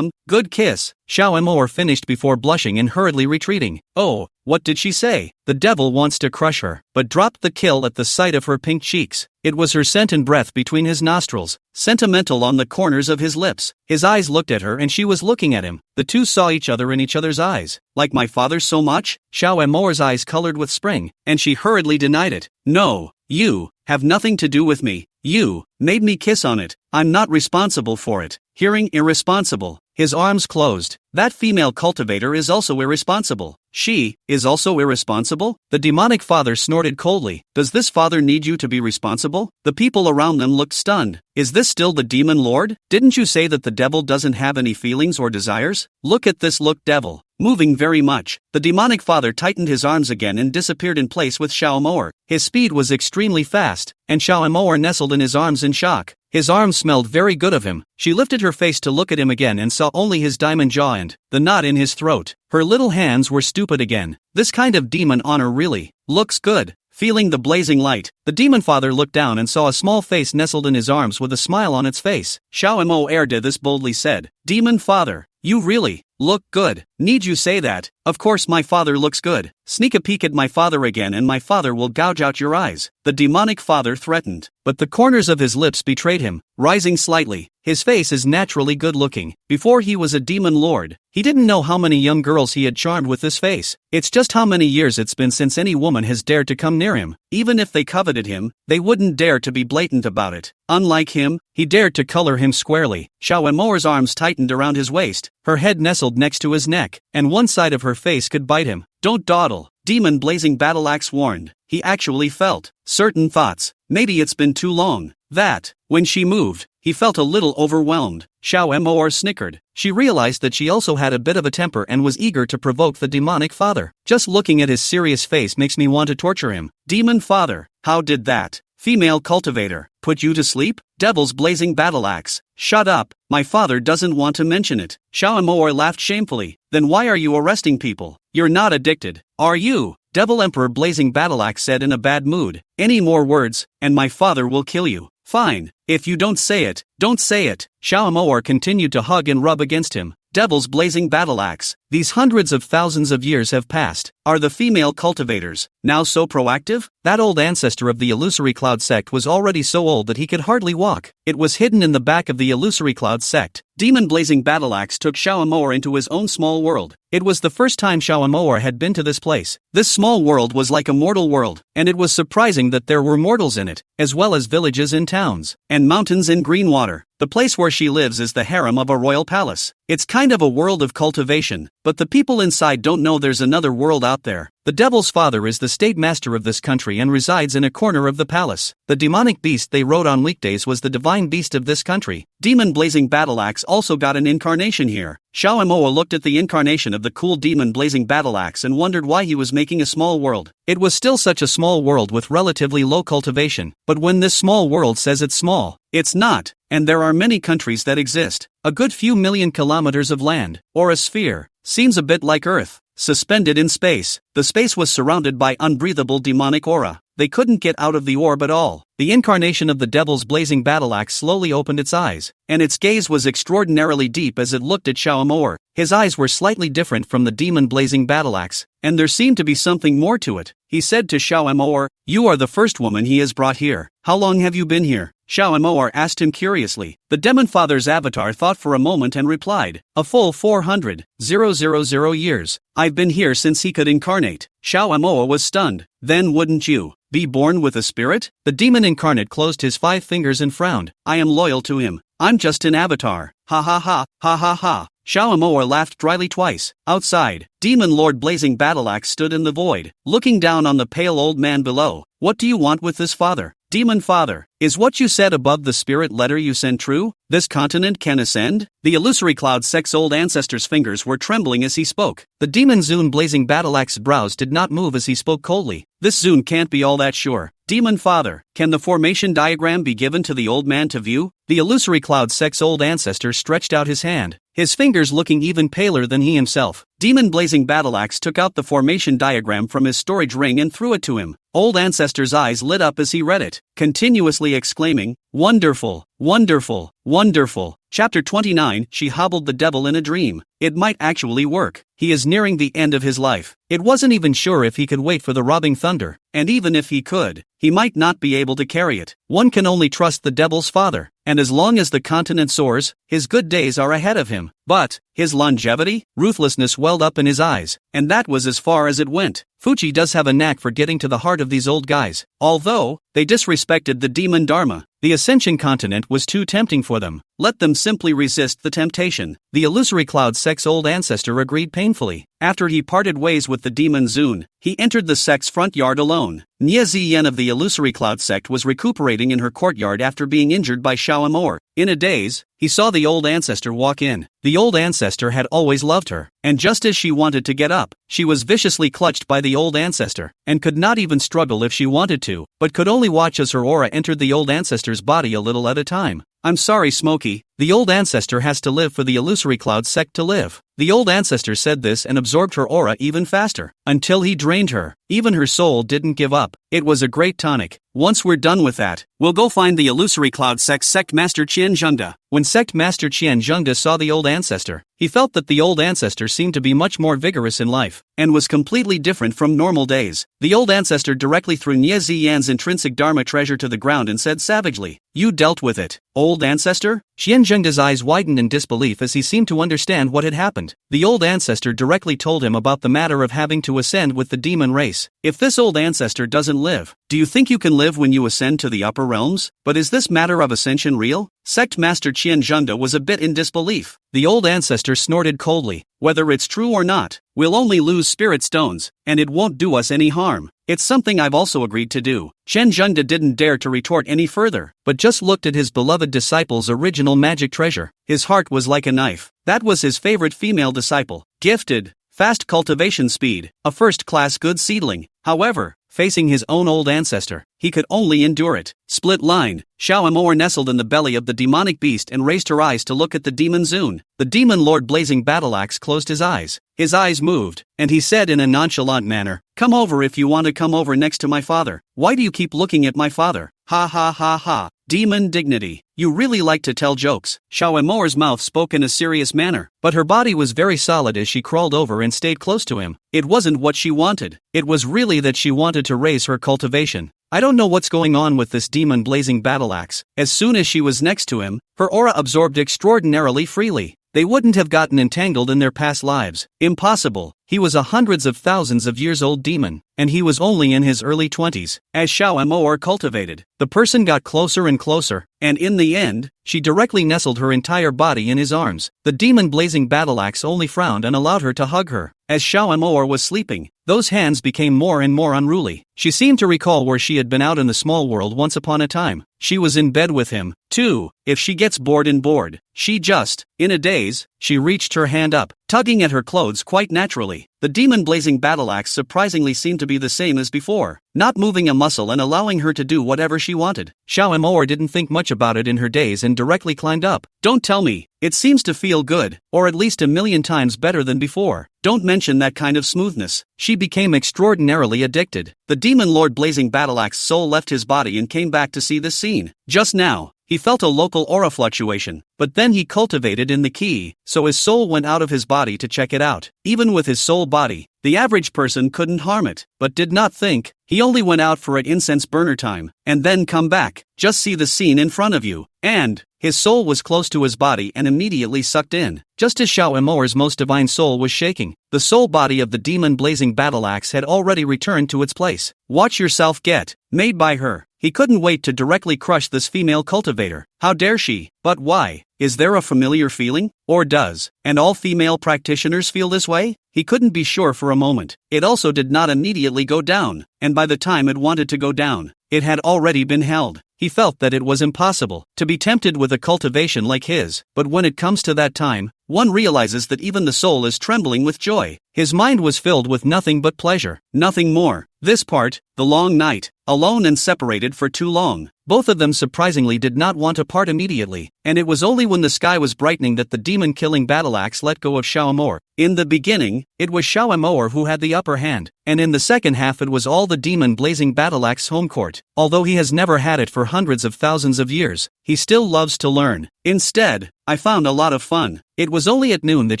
Good kiss. Xiao Amour finished before blushing and hurriedly retreating. Oh, what did she say? The devil wants to crush her, but dropped the kill at the sight of her pink cheeks. It was her scent and breath between his nostrils, sentimental on the corners of his lips. His eyes looked at her and she was looking at him. The two saw each other in each other's eyes. Like my father so much? Xiao Amour's eyes colored with spring, and she hurriedly denied it. No, you have nothing to do with me. You made me kiss on it. I'm not responsible for it. Hearing irresponsible. His arms closed. That female cultivator is also irresponsible. She is also irresponsible? The demonic father snorted coldly. Does this father need you to be responsible? The people around them looked stunned. Is this still the demon lord? Didn't you say that the devil doesn't have any feelings or desires? Look at this devil. Moving very much. The demonic father tightened his arms again and disappeared in place with Xiao Amour. His speed was extremely fast, and Xiao Amour nestled in his arms in shock. His arms smelled very good of him. She lifted her face to look at him again and saw only his diamond jaw and the knot in his throat. Her little hands were stupid again. This kind of demon honor really looks good. Feeling the blazing light, the demon father looked down and saw a small face nestled in his arms with a smile on its face. Xiao Amour did this boldly said, Demon father, you really look good. Need you say that? Of course my father looks good. Sneak a peek at my father again and my father will gouge out your eyes. The demonic father threatened, but the corners of his lips betrayed him, rising slightly. His face is naturally good looking. Before he was a demon lord, he didn't know how many young girls he had charmed with this face. It's just how many years it's been since any woman has dared to come near him. Even if they coveted him, they wouldn't dare to be blatant about it. Unlike him, he dared to color him squarely. Xiao Amour's arms tightened around his waist, her head nestled next to his neck, and one side of her face could bite him. Don't dawdle, demon blazing battle axe warned. He actually felt certain thoughts. Maybe it's been too long. That, when she moved, he felt a little overwhelmed. Xiao Amour snickered. She realized that she also had a bit of a temper and was eager to provoke the demonic father. Just looking at his serious face makes me want to torture him. Demon father, how did that female cultivator put you to sleep? Devil's blazing battle axe. Shut up, my father doesn't want to mention it. Xiao Amour laughed shamefully. Then why are you arresting people? You're not addicted, are you? Devil Emperor blazing battle axe said in a bad mood. Any more words, and my father will kill you. Fine, if you don't say it, don't say it. Xiao Amour continued to hug and rub against him. Devil's blazing battle axe. These hundreds of thousands of years have passed. Are the female cultivators now so proactive? That old ancestor of the illusory cloud sect was already so old that he could hardly walk. It was hidden in the back of the illusory cloud sect. Demon blazing battle axe took Xiao Amour into his own small world. It was the first time Xiao Amour had been to this place. This small world was like a mortal world, and it was surprising that there were mortals in it, as well as villages and towns, and mountains and green water. The place where she lives is the harem of a royal palace. It's kind of a world of cultivation, but the people inside don't know there's another world out there. The devil's father is the state master of this country and resides in a corner of the palace. The demonic beast they rode on weekdays was the divine beast of this country. Demon blazing battle axe also got an incarnation here. Xiao Amour looked at the incarnation of the cool demon blazing battle axe and wondered why he was making a small world. It was still such a small world with relatively low cultivation, but when this small world says it's small, it's not, and there are many countries that exist. A good few million kilometers of land, or a sphere, seems a bit like Earth, suspended in space. The space was surrounded by unbreathable demonic aura. They couldn't get out of the orb at all. The incarnation of the devil's blazing battle axe slowly opened its eyes, and its gaze was extraordinarily deep as it looked at Xiao Amour. His eyes were slightly different from the demon blazing battle axe, and there seemed to be something more to it. He said to Xiao Amour, "You are the first woman he has brought here. How long have you been here?" Xiao Amour asked him curiously. The demon father's avatar thought for a moment and replied, "A full 400,000 years. I've been here since he could incarnate." Xiao Amour was stunned. Then wouldn't you be born with a spirit? The demon incarnate closed his 5 fingers and frowned. "I am loyal to him. I'm just an avatar. Ha ha ha, ha ha ha." Xiao Amour laughed dryly twice. Outside, Demon Lord Blazing Battle Axe stood in the void, looking down on the pale old man below. "What do you want with this father? Demon Father, is what you said above the spirit letter you sent true? This continent can ascend? The illusory cloud sect's old ancestor's fingers were trembling as he spoke. The demon Zune blazing battle-axe's brows did not move as he spoke coldly. This Zune can't be all that sure. Demon Father, can the formation diagram be given to the old man to view? The illusory cloud sect's old ancestor stretched out his hand, his fingers looking even paler than he himself. Demon blazing battle-axe took out the formation diagram from his storage ring and threw it to him. Old ancestor's eyes lit up as he read it, continuously exclaiming, "Wonderful, wonderful, wonderful." Chapter 29, She hobbled the devil in a dream. It might actually work. He is nearing the end of his life. It wasn't even sure if he could wait for the robbing thunder, and even if he could, he might not be able to carry it. One can only trust the devil's father, and as long as the continent soars, his good days are ahead of him. But his longevity? Ruthlessness welled up in his eyes, and that was as far as it went. Fuchi does have a knack for getting to the heart of these old guys. Although they disrespected the demon Dharma, the Ascension continent was too tempting for them. Let them simply resist the temptation. The illusory cloud sect's old ancestor agreed painfully. After he parted ways with the demon Zune, he entered the sect's front yard alone. Nia Ziyen of the illusory cloud sect was recuperating in her courtyard after being injured by Shao Amor. In a daze, he saw the old ancestor walk in. The old ancestor had always loved her, and just as she wanted to get up, she was viciously clutched by the old ancestor, and could not even struggle if she wanted to, but could only watch as her aura entered the old ancestor's body a little at a time. "I'm sorry, Smokey. The old ancestor has to live for the illusory cloud sect to live." The old ancestor said this and absorbed her aura even faster, until he drained her. Even her soul didn't give up. It was a great tonic. "Once we're done with that, we'll go find the illusory cloud sect's sect master Qian Zhengde." When sect master Qian Zhengde saw the old ancestor, he felt that the old ancestor seemed to be much more vigorous in life, and was completely different from normal days. The old ancestor directly threw Nia Ziyan's intrinsic dharma treasure to the ground and said savagely, "You dealt with it, old ancestor?" Qian Zhengde's eyes widened in disbelief as he seemed to understand what had happened. The old ancestor directly told him about the matter of having to ascend with the demon race. "If this old ancestor doesn't live, do you think you can live when you ascend to the upper realms? But is this matter of ascension real?" Sect Master Qian Zhengde was a bit in disbelief. The old ancestor snorted coldly, "Whether it's true or not, we'll only lose spirit stones, and it won't do us any harm. It's something I've also agreed to do." Qian Zhengde didn't dare to retort any further, but just looked at his beloved disciple's original magic treasure. His heart was like a knife. That was his favorite female disciple. Gifted, fast cultivation speed, a first-class good seedling. However, facing his own old ancestor, he could only endure it. Split line, Shao Amor nestled in the belly of the demonic beast and raised her eyes to look at the demon Zune. The demon lord blazing battle-axe closed his eyes. His eyes moved, and he said in a nonchalant manner, "Come over if you want to come over next to my father. Why do you keep looking at my father? Ha ha ha ha. Demon dignity. You really like to tell jokes." Shao Amor's mouth spoke in a serious manner, but her body was very solid as she crawled over and stayed close to him. It wasn't what she wanted. It was really that she wanted to raise her cultivation. "I don't know what's going on with this demon blazing battle-axe." As soon as she was next to him, her aura absorbed extraordinarily freely. They wouldn't have gotten entangled in their past lives. Impossible. He was a hundreds of thousands of years old demon, and he was only in his early 20s. As Shao Amor cultivated, the person got closer and closer, and in the end, she directly nestled her entire body in his arms. The demon blazing battle-axe only frowned and allowed her to hug her. As Shao Amor was sleeping, those hands became more and more unruly. She seemed to recall where she had been out in the small world once upon a time. She was in bed with him, too. If she gets bored, she just, in a daze, she reached her hand up, tugging at her clothes quite naturally. The demon blazing battle-axe surprisingly seemed to be the same as before, not moving a muscle and allowing her to do whatever she wanted. Shao Amor didn't think much about it in her daze and directly climbed up. "Don't tell me. It seems to feel good, or at least a million times better than before. Don't mention that kind of smoothness." She became extraordinarily addicted. The demon lord blazing battle-axe soul left his body and came back to see this scene. Just now, he felt a local aura fluctuation, but then he cultivated in the key, so his soul went out of his body to check it out. Even with his soul body, the average person couldn't harm it, but did not think. He only went out for an incense burner time, and then come back. Just see the scene in front of you. And his soul was close to his body and immediately sucked in. Just as Shao Amor's most divine soul was shaking, the soul body of the demon blazing battle-axe had already returned to its place. Watch yourself get made by her. He couldn't wait to directly crush this female cultivator. How dare she? But why? Is there a familiar feeling? Or does, and all female practitioners feel this way? He couldn't be sure for a moment. It also did not immediately go down, and by the time it wanted to go down, it had already been held. He felt that it was impossible to be tempted with a cultivation like his, but when it comes to that time, one realizes that even the soul is trembling with joy. His mind was filled with nothing but pleasure, nothing more. This part, the long night, alone and separated for too long. Both of them surprisingly did not want to part immediately, and it was only when the sky was brightening that the demon-killing battle axe let go of Xiaomor. In the beginning, it was Xiaomor who had the upper hand, and in the second half it was all the demon-blazing battle axe home court. Although he has never had it for hundreds of thousands of years, he still loves to learn. Instead, I found a lot of fun. It was only at noon that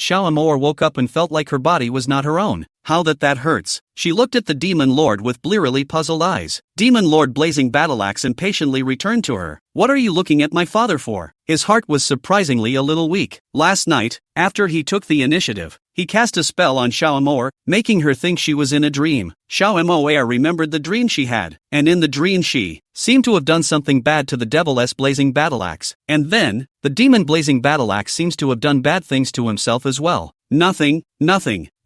Xiaomor woke up and felt like her body was not her own. How that hurts. She looked at the Demon Lord with blearily puzzled eyes. Demon Lord Blazing Battleaxe impatiently returned to her. What are you looking at my father for? His heart was surprisingly a little weak. Last night, after he took the initiative, he cast a spell on Xiaomor, making her think she was in a dream. Xiaomor remembered the dream she had, and in the dream she seemed to have done something bad to the Devil's Blazing Battleaxe. And then, the Demon Blazing Battleaxe seems to have done bad things to himself as well. Nothing.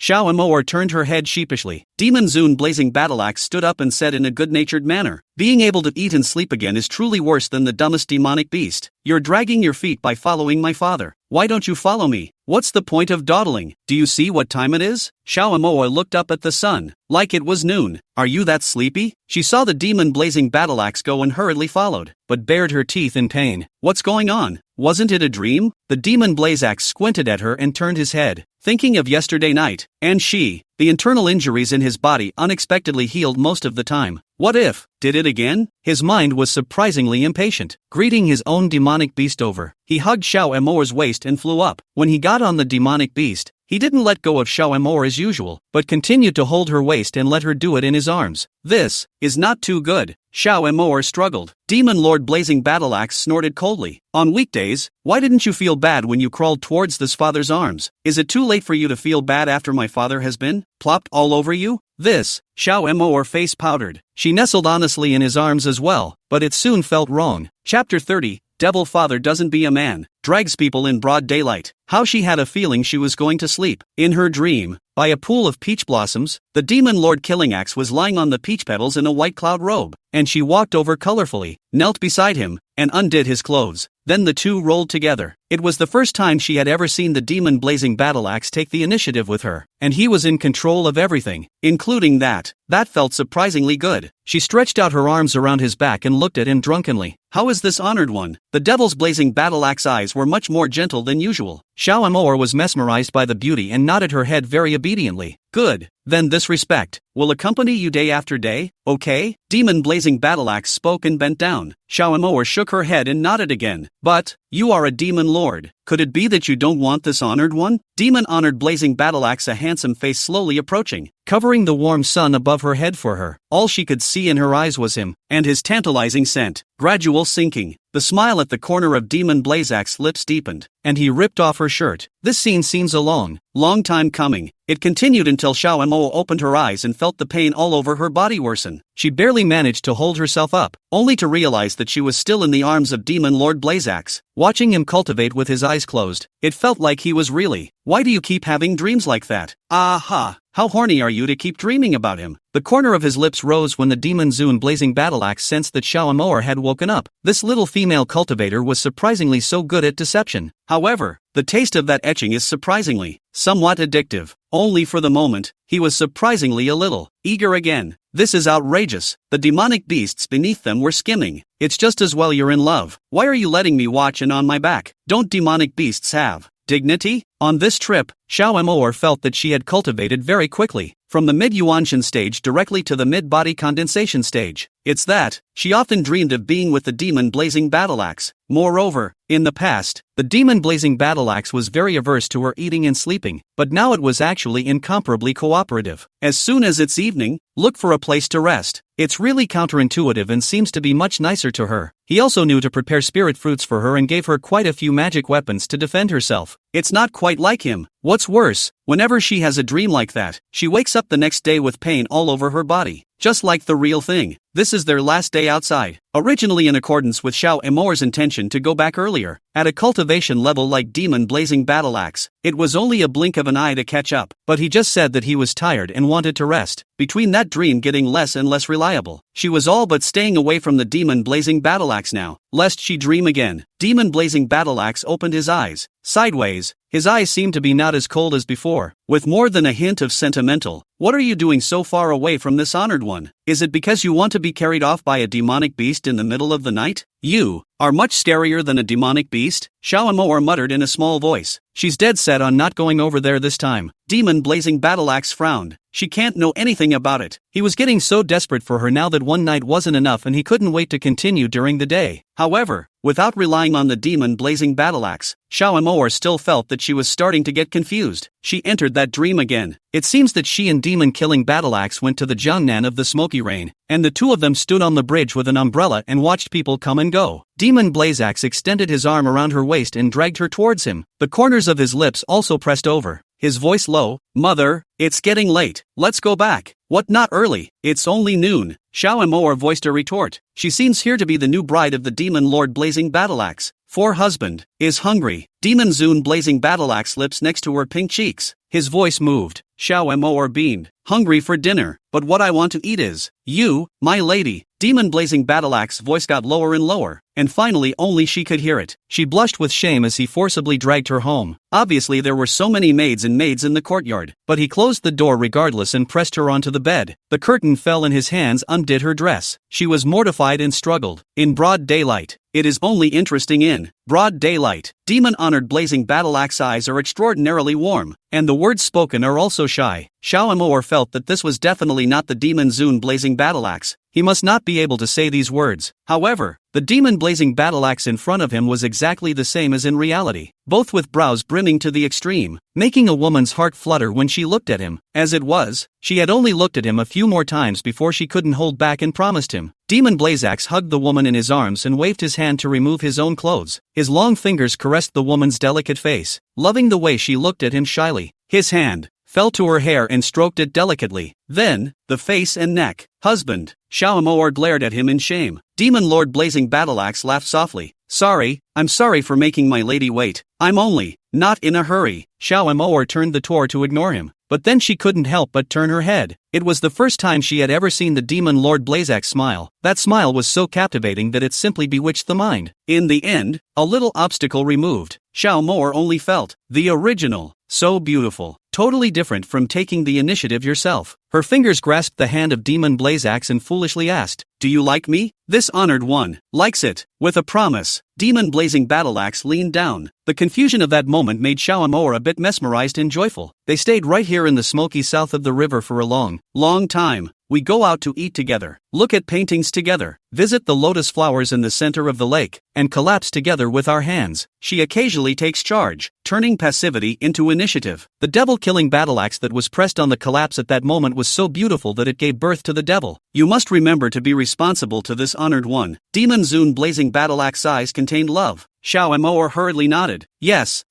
Xiaomor turned her head sheepishly. Demon Zune Blazing Battleaxe stood up and said in a good-natured manner, being able to eat and sleep again is truly worse than the dumbest demonic beast. You're dragging your feet by following my father. Why don't you follow me? What's the point of dawdling? Do you see what time it is? Xiaomor looked up at the sun, like it was noon. Are you that sleepy? She saw the Demon Blazing Battleaxe go and hurriedly followed, but bared her teeth in pain. What's going on? Wasn't it a dream? The Demon Blazeaxe squinted at her and turned his head, thinking of yesterday night, and the internal injuries in his body unexpectedly healed most of the time. What if, did it again? His mind was surprisingly impatient. Greeting his own demonic beast over, he hugged Xiaomor's waist and flew up. When he got on the demonic beast, he didn't let go of Xiaomor as usual, but continued to hold her waist and let her do it in his arms. This is not too good. Xiaomor struggled. Demon Lord Blazing Battleaxe snorted coldly. On weekdays, why didn't you feel bad when you crawled towards this father's arms? Is it too late for you to feel bad after my father has been plopped all over you? Xiaomor face powdered. She nestled honestly in his arms as well, but it soon felt wrong. Chapter 30, Devil Father Doesn't Be a Man, drags people in broad daylight. How she had a feeling she was going to sleep. In her dream, by a pool of peach blossoms, the Demon Lord Killing Axe was lying on the peach petals in a white cloud robe, and she walked over colorfully, knelt beside him, and undid his clothes. Then the two rolled together. It was the first time she had ever seen the Demon Blazing Battleaxe take the initiative with her, and he was in control of everything, including that. That felt surprisingly good. She stretched out her arms around his back and looked at him drunkenly. How is this honored one? The Devil's Blazing Battleaxe eyes were much more gentle than usual. Xiaomor was mesmerized by the beauty and nodded her head very obediently. Good. Then this respect will accompany you day after day, okay? Demon Blazing Battleaxe spoke and bent down. Xiaomor shook her head and nodded again. But, you are a demon lord. Could it be that you don't want this honored one? Demon Honored Blazing Battleaxe, a handsome face slowly approaching, covering the warm sun above her head for her. All she could see in her eyes was him, and his tantalizing scent, gradual sinking. The smile at the corner of Demon Blazeaxe's lips deepened, and he ripped off her shirt. This scene seems a long time coming. It continued until Xiaomor opened her eyes and felt the pain all over her body worsen. She barely managed to hold herself up, only to realize that she was still in the arms of Demon Lord Blazeaxe. Watching him cultivate with his eyes closed, it felt like he was really. Why do you keep having dreams like that? Aha! How horny are you to keep dreaming about him? The corner of his lips rose when the Demon Zune Blazing Battleaxe sensed that Xiaomor had woken up. This little female cultivator was surprisingly so good at deception. However, the taste of that etching is surprisingly, somewhat addictive. Only for the moment, he was surprisingly a little eager again. This is outrageous. The demonic beasts beneath them were skimming. It's just as well you're in love. Why are you letting me watch and on my back? Don't demonic beasts have dignity? On this trip, Xiaomor felt that she had cultivated very quickly, from the mid-yuanshan stage directly to the mid-body condensation stage. It's that, she often dreamed of being with the Demon Blazing Battleaxe. Moreover, in the past, the Demon Blazing Battleaxe was very averse to her eating and sleeping, but now it was actually incomparably cooperative. As soon as it's evening, look for a place to rest. It's really counterintuitive and seems to be much nicer to her. He also knew to prepare spirit fruits for her and gave her quite a few magic weapons to defend herself. It's not quite like him. What's worse, whenever she has a dream like that, she wakes up the next day with pain all over her body, just like the real thing. This is their last day outside. Originally in accordance with Xiao Emore's intention to go back earlier, at a cultivation level like Demon Blazing Battle Axe, it was only a blink of an eye to catch up, but he just said that he was tired and wanted to rest. Between that dream getting less and less reliable, she was all but staying away from the Demon Blazing Battle Axe now, lest she dream again. Demon Blazing Battle Axe opened his eyes, sideways. His eyes seemed to be not as cold as before, with more than a hint of sentimental. What are you doing so far away from this honored one? Is it because you want to be carried off by a demonic beast in the middle of the night? You are much scarier than a demonic beast, Xiao Emore muttered in a small voice. She's dead set on not going over there this time. Demon Blazing Battle Axe frowned. She can't know anything about it. He was getting so desperate for her now that one night wasn't enough and he couldn't wait to continue during the day. However, without relying on the Demon Blazing Battle Axe, Xiao Emore still felt that she was starting to get confused. She entered that dream again. It seems that she and Demon Killing Battle Axe went to the Jiangnan of the Smoky Rain, and the two of them stood on the bridge with an umbrella and watched people come and go. Demon Blaze Axe extended his arm around her waist and dragged her towards him. The corners of his lips also pressed over. His voice low, "Mother, it's getting late. Let's go back." "What, not early? It's only noon." Xiao Emore voiced a retort. She seems here to be the new bride of the Demon Lord Blazing Battle Axe. For husband is hungry. Demon Zune Blazing Battle Axe lips next to her pink cheeks. His voice moved. Xiao Emore beamed. "Hungry for dinner, but what I want to eat is you, my lady." Demon Blazing Battle Axe voice got lower and lower, and finally only she could hear it. She blushed with shame as he forcibly dragged her home. Obviously there were so many maids in the courtyard, but he closed the door regardless and pressed her onto the bed. The curtain fell and his hands undid her dress. She was mortified and struggled. In broad daylight. It is only interesting in broad daylight. Demon-honored Blazing Battle Axe eyes are extraordinarily warm, and the words spoken are also shy. Xiao Emore felt that this was definitely not the Demon Zune Blazing Battle Axe. He must not be able to say these words. However, the Demon Blazing Battle Axe in front of him was exactly the same as in reality, both with brows brimming to the extreme, making a woman's heart flutter when she looked at him. As it was, she had only looked at him a few more times before she couldn't hold back and promised him. Demon Blazeaxe hugged the woman in his arms and waved his hand to remove his own clothes. His long fingers caressed the woman's delicate face, loving the way she looked at him shyly. His hand fell to her hair and stroked it delicately. Then, the face and neck. "Husband." Xiao Emore glared at him in shame. Demon Lord Blazing Battle Axe laughed softly. "Sorry, I'm sorry for making my lady wait. I'm only not in a hurry." Xiao Emore turned the tour to ignore him, but then she couldn't help but turn her head. It was the first time she had ever seen the Demon Lord Blazeaxe smile. That smile was so captivating that it simply bewitched the mind. In the end, a little obstacle removed. Xiao Emore only felt the original, so beautiful, totally different from taking the initiative yourself. Her fingers grasped the hand of Demon Blazeaxe and foolishly asked, "Do you like me?" "This honored one likes it." With a promise, Demon Blazing Battle Axe leaned down. The confusion of that moment made Xiao Emore a bit mesmerized and joyful. They stayed right here in the smoky south of the river for a long time. We go out to eat together, look at paintings together, visit the lotus flowers in the center of the lake, and collapse together with our hands. She occasionally takes charge, turning passivity into initiative. The devil-killing battle axe that was pressed on the collapse at that moment was so beautiful that it gave birth to the devil. You must remember to be responsible to this honored one. Demon Zune Blazing Battle Axe eyes contained love. Xiao Emore hurriedly nodded. Yes.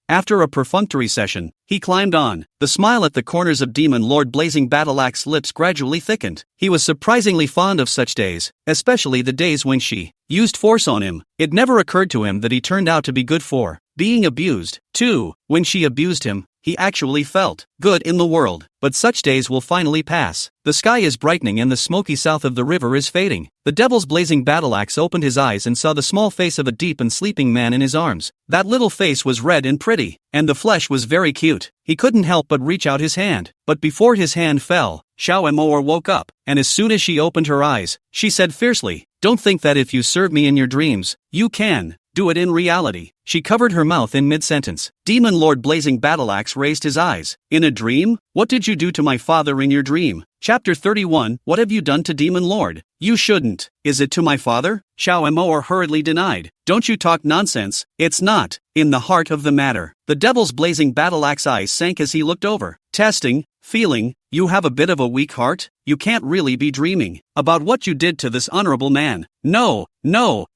After a perfunctory session, he climbed on. The smile at the corners of Demon Lord Blazing Battle Axe lips gradually thickened. He was surprisingly fond of such days, especially the days when she used force on him. It never occurred to him that he turned out to be good for being abused, too. When she abused him, he actually felt good in the world. But such days will finally pass. The sky is brightening and the smoky south of the river is fading. The Devil's Blazing Battle Axe opened his eyes and saw the small face of a deep and sleeping man in his arms. That little face was red and pretty, and the flesh was very cute. He couldn't help but reach out his hand. But before his hand fell, Xiao Emore woke up, and as soon as she opened her eyes, she said fiercely, "Don't think that if you serve me in your dreams, you can do it in reality." She covered her mouth in mid-sentence. Demon Lord Blazing Battle Axe raised his eyes. "In a dream? What did you do to my father in your dream?" Chapter 31. What have you done to Demon Lord? You shouldn't. Is it to my father? Xiao Emore hurriedly denied. Don't you talk nonsense. It's not in the heart of the matter. The Devil's Blazing Battle Axe eyes sank as he looked over. Testing, feeling, you have a bit of a weak heart? You can't really be dreaming about what you did to this honorable man. No,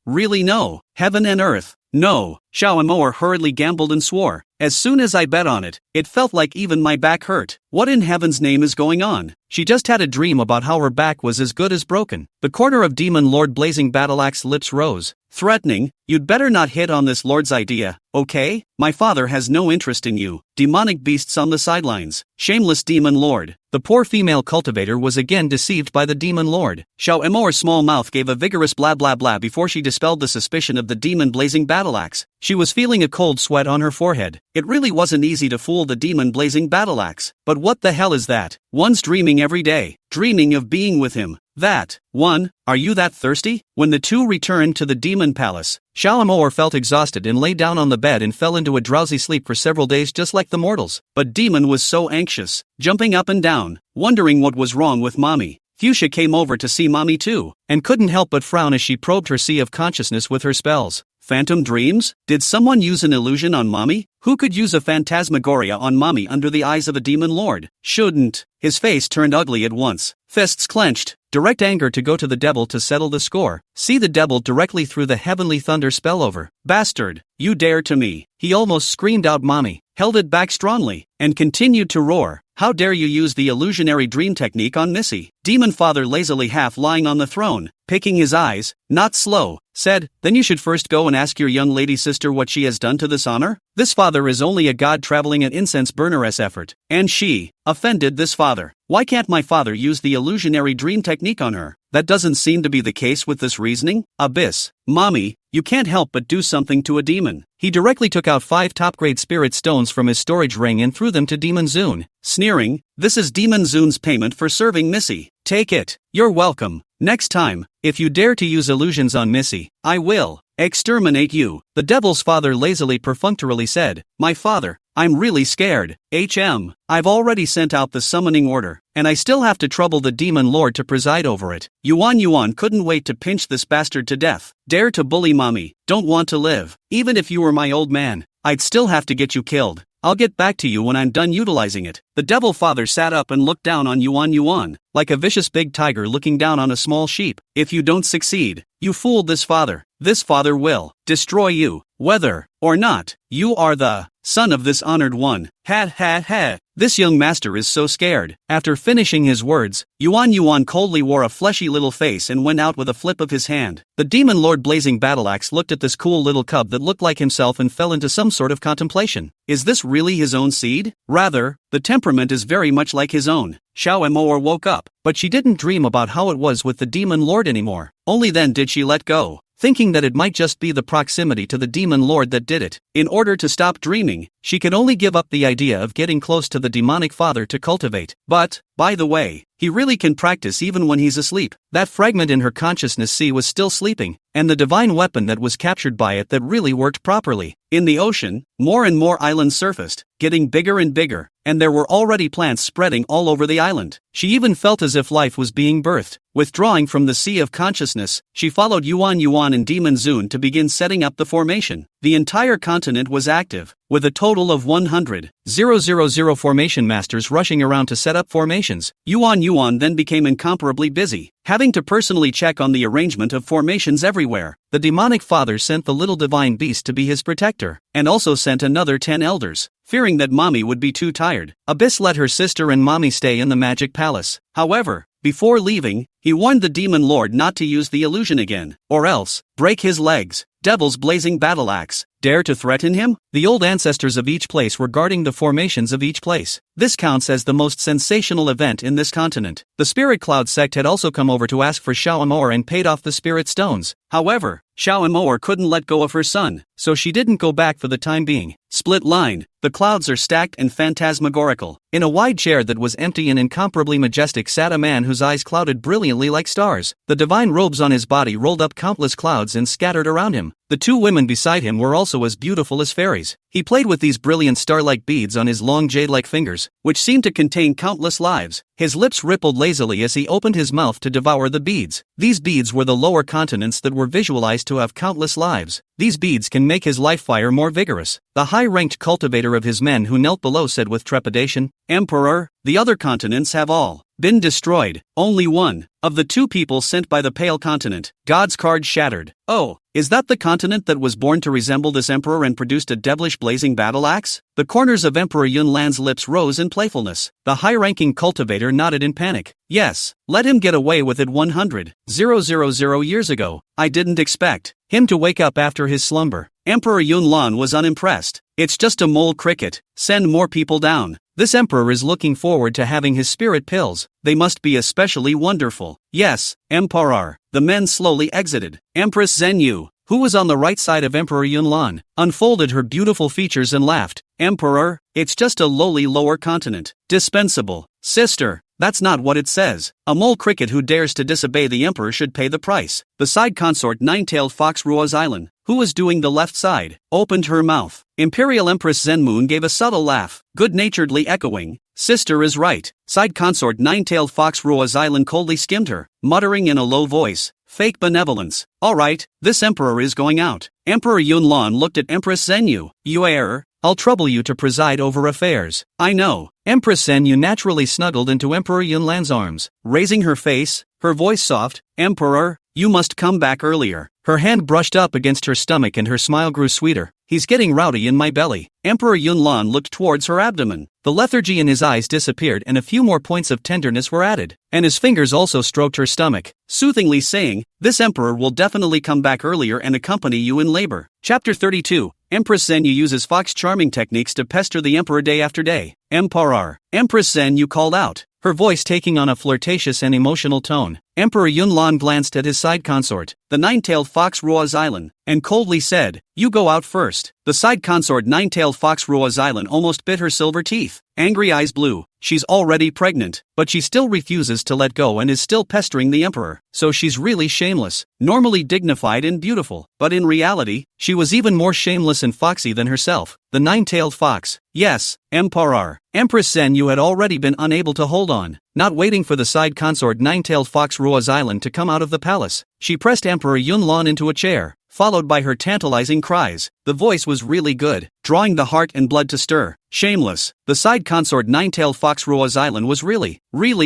really no. Heaven and earth. No, Xiao Amor hurriedly gambled and swore. As soon as I bet on it, it felt like even my back hurt. What in heaven's name is going on? She just had a dream about how her back was as good as broken. The corner of Demon Lord Blazing Battleaxe lips rose. Threatening, you'd better not hit on this lord's idea, okay? My father has no interest in you. Demonic beasts on the sidelines. Shameless Demon Lord. The poor female cultivator was again deceived by the Demon Lord. Xiao Amor's small mouth gave a vigorous blah blah blah before she dispelled the suspicion of the demon blazing battleaxe. She was feeling a cold sweat on her forehead. It really wasn't easy to fool the demon blazing battleaxe. But what the hell is that? One's dreaming every day, dreaming of being with him. That, one, are you that thirsty? When the two returned to the demon palace, Xiao Amor felt exhausted and lay down on the bed and fell into a drowsy sleep for several days just like the mortals. But Demon was so anxious, jumping up and down, wondering what was wrong with Mommy. Fuchsia came over to see Mommy too, and couldn't help but frown as she probed her sea of consciousness with her spells. Phantom dreams? Did someone use an illusion on Mommy? Who could use a phantasmagoria on Mommy under the eyes of a demon lord? Shouldn't. His face turned ugly at once. Fists clenched. Direct anger to go to the devil to settle the score. See the devil directly through the heavenly thunder spell over. Bastard, you dare to me. He almost screamed out Mommy, held it back strongly, and continued to roar. How dare you use the illusionary dream technique on Missy? Demon father lazily half lying on the throne, picking his eyes, not slow, said, then you should first go and ask your young lady sister what she has done to this honor? This father is only a god traveling an incense burneress effort, and she offended this father. Why can't my father use the illusionary dream technique on her? That doesn't seem to be the case with this reasoning. Abyss, Mommy, you can't help but do something to a demon. He directly took out 5 top-grade spirit stones from his storage ring and threw them to Demon Zune, sneering, this is Demon Zune's payment for serving Missy. Take it. You're welcome. Next time, if you dare to use illusions on Missy, I will exterminate you. The devil's father lazily perfunctorily said, my father, I'm really scared. I've already sent out the summoning order, and I still have to trouble the demon lord to preside over it. Yuan couldn't wait to pinch this bastard to death. Dare to bully Mommy, don't want to live. Even if you were my old man, I'd still have to get you killed. I'll get back to you when I'm done utilizing it. The devil father sat up and looked down on Yuan, like a vicious big tiger looking down on a small sheep. If you don't succeed, you fooled this father. This father will destroy you, whether or not you are the son of this honored one. Ha. This young master is so scared. After finishing his words, Yuan coldly wore a fleshy little face and went out with a flip of his hand. The demon lord blazing battleaxe looked at this cool little cub that looked like himself and fell into some sort of contemplation. Is this really his own seed? Rather, the temperament is very much like his own. Xiao Amor woke up, but she didn't dream about how it was with the demon lord anymore. Only then did she let go, thinking that it might just be the proximity to the demon lord that did it. In order to stop dreaming, she could only give up the idea of getting close to the demonic father to cultivate. But, by the way, he really can practice even when he's asleep. That fragment in her consciousness C was still sleeping, and the divine weapon that was captured by it that really worked properly. In the ocean, more and more islands surfaced, getting bigger and bigger, and there were already plants spreading all over the island. She even felt as if life was being birthed. Withdrawing from the sea of consciousness, she followed Yuan and Demon Zune to begin setting up the formation. The entire continent was active, with a total of 100,000 formation masters rushing around to set up formations. Yuan then became incomparably busy, having to personally check on the arrangement of formations everywhere. The demonic father sent the little divine beast to be his protector, and also sent another 10 elders, fearing that Mommy would be too tired. Abyss let her sister and Mommy stay in the magic palace. However, before leaving, he warned the demon lord not to use the illusion again, or else break his legs. Devil's blazing battleaxe. Dare to threaten him? The old ancestors of each place were guarding the formations of each place. This counts as the most sensational event in this continent. The Spirit Cloud sect had also come over to ask for Xiao Amor and paid off the spirit stones. However, Xiao Amor couldn't let go of her son, so she didn't go back for the time being. Split line. The clouds are stacked and phantasmagorical. In a wide chair that was empty and incomparably majestic sat a man whose eyes clouded brilliantly like stars. The divine robes on his body rolled up countless clouds and scattered around him. The 2 women beside him were also as beautiful as fairies. He played with these brilliant star-like beads on his long jade-like fingers, which seemed to contain countless lives. His lips rippled lazily as he opened his mouth to devour the beads. These beads were the lower continents that were visualized to have countless lives. These beads can make his life fire more vigorous. The high-ranked cultivator of his men who knelt below said with trepidation, Emperor, the other continents have all been destroyed. Only one of the two people sent by the Pale Continent. God's card shattered. Oh, is that the continent that was born to resemble this emperor and produced a devilish blazing battle axe? The corners of Emperor Yunlan's lips rose in playfulness. The high-ranking cultivator nodded in panic. Yes, let him get away with it 100,000 years ago. I didn't expect him to wake up after his slumber. Emperor Yunlan was unimpressed. It's just a mole cricket. Send more people down. This emperor is looking forward to having his spirit pills. They must be especially wonderful. Yes, Emperor. The men slowly exited. Empress Zhenyu, who was on the right side of Emperor Yunlan, unfolded her beautiful features and laughed. Emperor, it's just a lowly lower continent. Dispensable. Sister, that's not what it says. A mole cricket who dares to disobey the emperor should pay the price. The side consort Nine-tailed Fox Ruo's Island, who was doing the left side, opened her mouth. Imperial Empress Zenmoon gave a subtle laugh, good-naturedly echoing, "Sister is right." Side consort Nine-tailed Fox Ruo's Island coldly skimmed her, muttering in a low voice, "Fake benevolence. Alright, this emperor is going out." Emperor Yunlan looked at Empress Zhenyu. "You err. I'll trouble you to preside over affairs." "I know." Empress Zhenyu naturally snuggled into Emperor Yunlan's arms, raising her face, her voice soft. "Emperor, you must come back earlier." Her hand brushed up against her stomach and her smile grew sweeter. "He's getting rowdy in my belly." Emperor Yunlan looked towards her abdomen. The lethargy in his eyes disappeared and a few more points of tenderness were added, and his fingers also stroked her stomach, soothingly saying, "This emperor will definitely come back earlier and accompany you in labor." Chapter 32. Empress Zhenyu uses fox charming techniques to pester the emperor day after day. Emperor. Empress Zhenyu called out, her voice taking on a flirtatious and emotional tone. Emperor Yunlan glanced at his side consort, the nine-tailed Fox Ruo's Island, and coldly said, "You go out first." The side consort Nine-tailed Fox Ruo's Island almost bit her silver teeth. Angry eyes blue. She's already pregnant, but she still refuses to let go and is still pestering the emperor. So she's really shameless, normally dignified and beautiful, but in reality, she was even more shameless and foxy than herself. The nine-tailed fox. Yes, Emperor. Empress Zhenyu had already been unable to hold on. Not waiting for the side consort Nine-tailed Fox Ruo's Island to come out of the palace, she pressed Emperor Yunlan into a chair, followed by her tantalizing cries. The voice was really good, drawing the heart and blood to stir. Shameless. The side consort Nine-tailed Fox Ruo's Island was really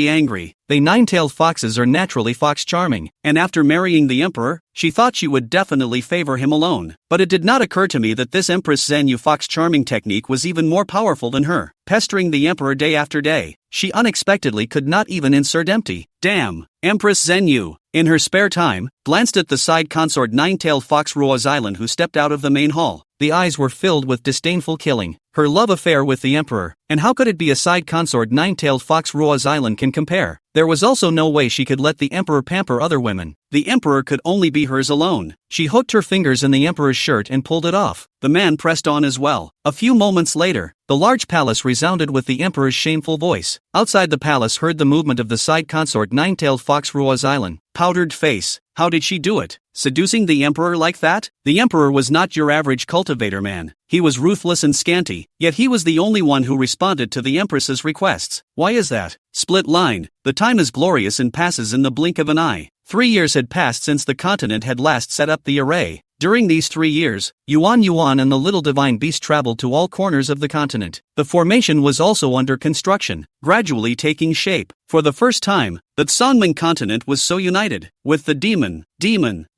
angry. They nine-tailed foxes are naturally fox charming, and after marrying the emperor, she thought she would definitely favor him alone. But it did not occur to me that this Empress Zhenyu fox charming technique was even more powerful than her, pestering the emperor day after day. She unexpectedly could not even insert empty. Damn. Empress Zhenyu, in her spare time, glanced at the side consort Nine-tailed Fox Ruo's Island who stepped out of the main hall. The eyes were filled with disdainful killing. Her love affair with the emperor, and how could it be a side consort Nine-tailed Fox Ruo's Island can compare? There was also no way she could let the emperor pamper other women. The emperor could only be hers alone. She hooked her fingers in the emperor's shirt and pulled it off. The man pressed on as well. A few moments later, the large palace resounded with the emperor's shameful voice. Outside the palace heard the movement of the side consort Nine-tailed Fox Ruo's Island. Powdered face. How did she do it? Seducing the emperor like that? The emperor was not your average cultivator man. He was ruthless and scanty, yet he was the only one who responded to the empress's requests. Why is that? Split line. The time is glorious and passes in the blink of an eye. 3 years had passed since the continent had last set up the array. During these 3 years, Yuan and the little divine beast traveled to all corners of the continent. The formation was also under construction, gradually taking shape. For the first time, the Songming continent was so united, with the demon,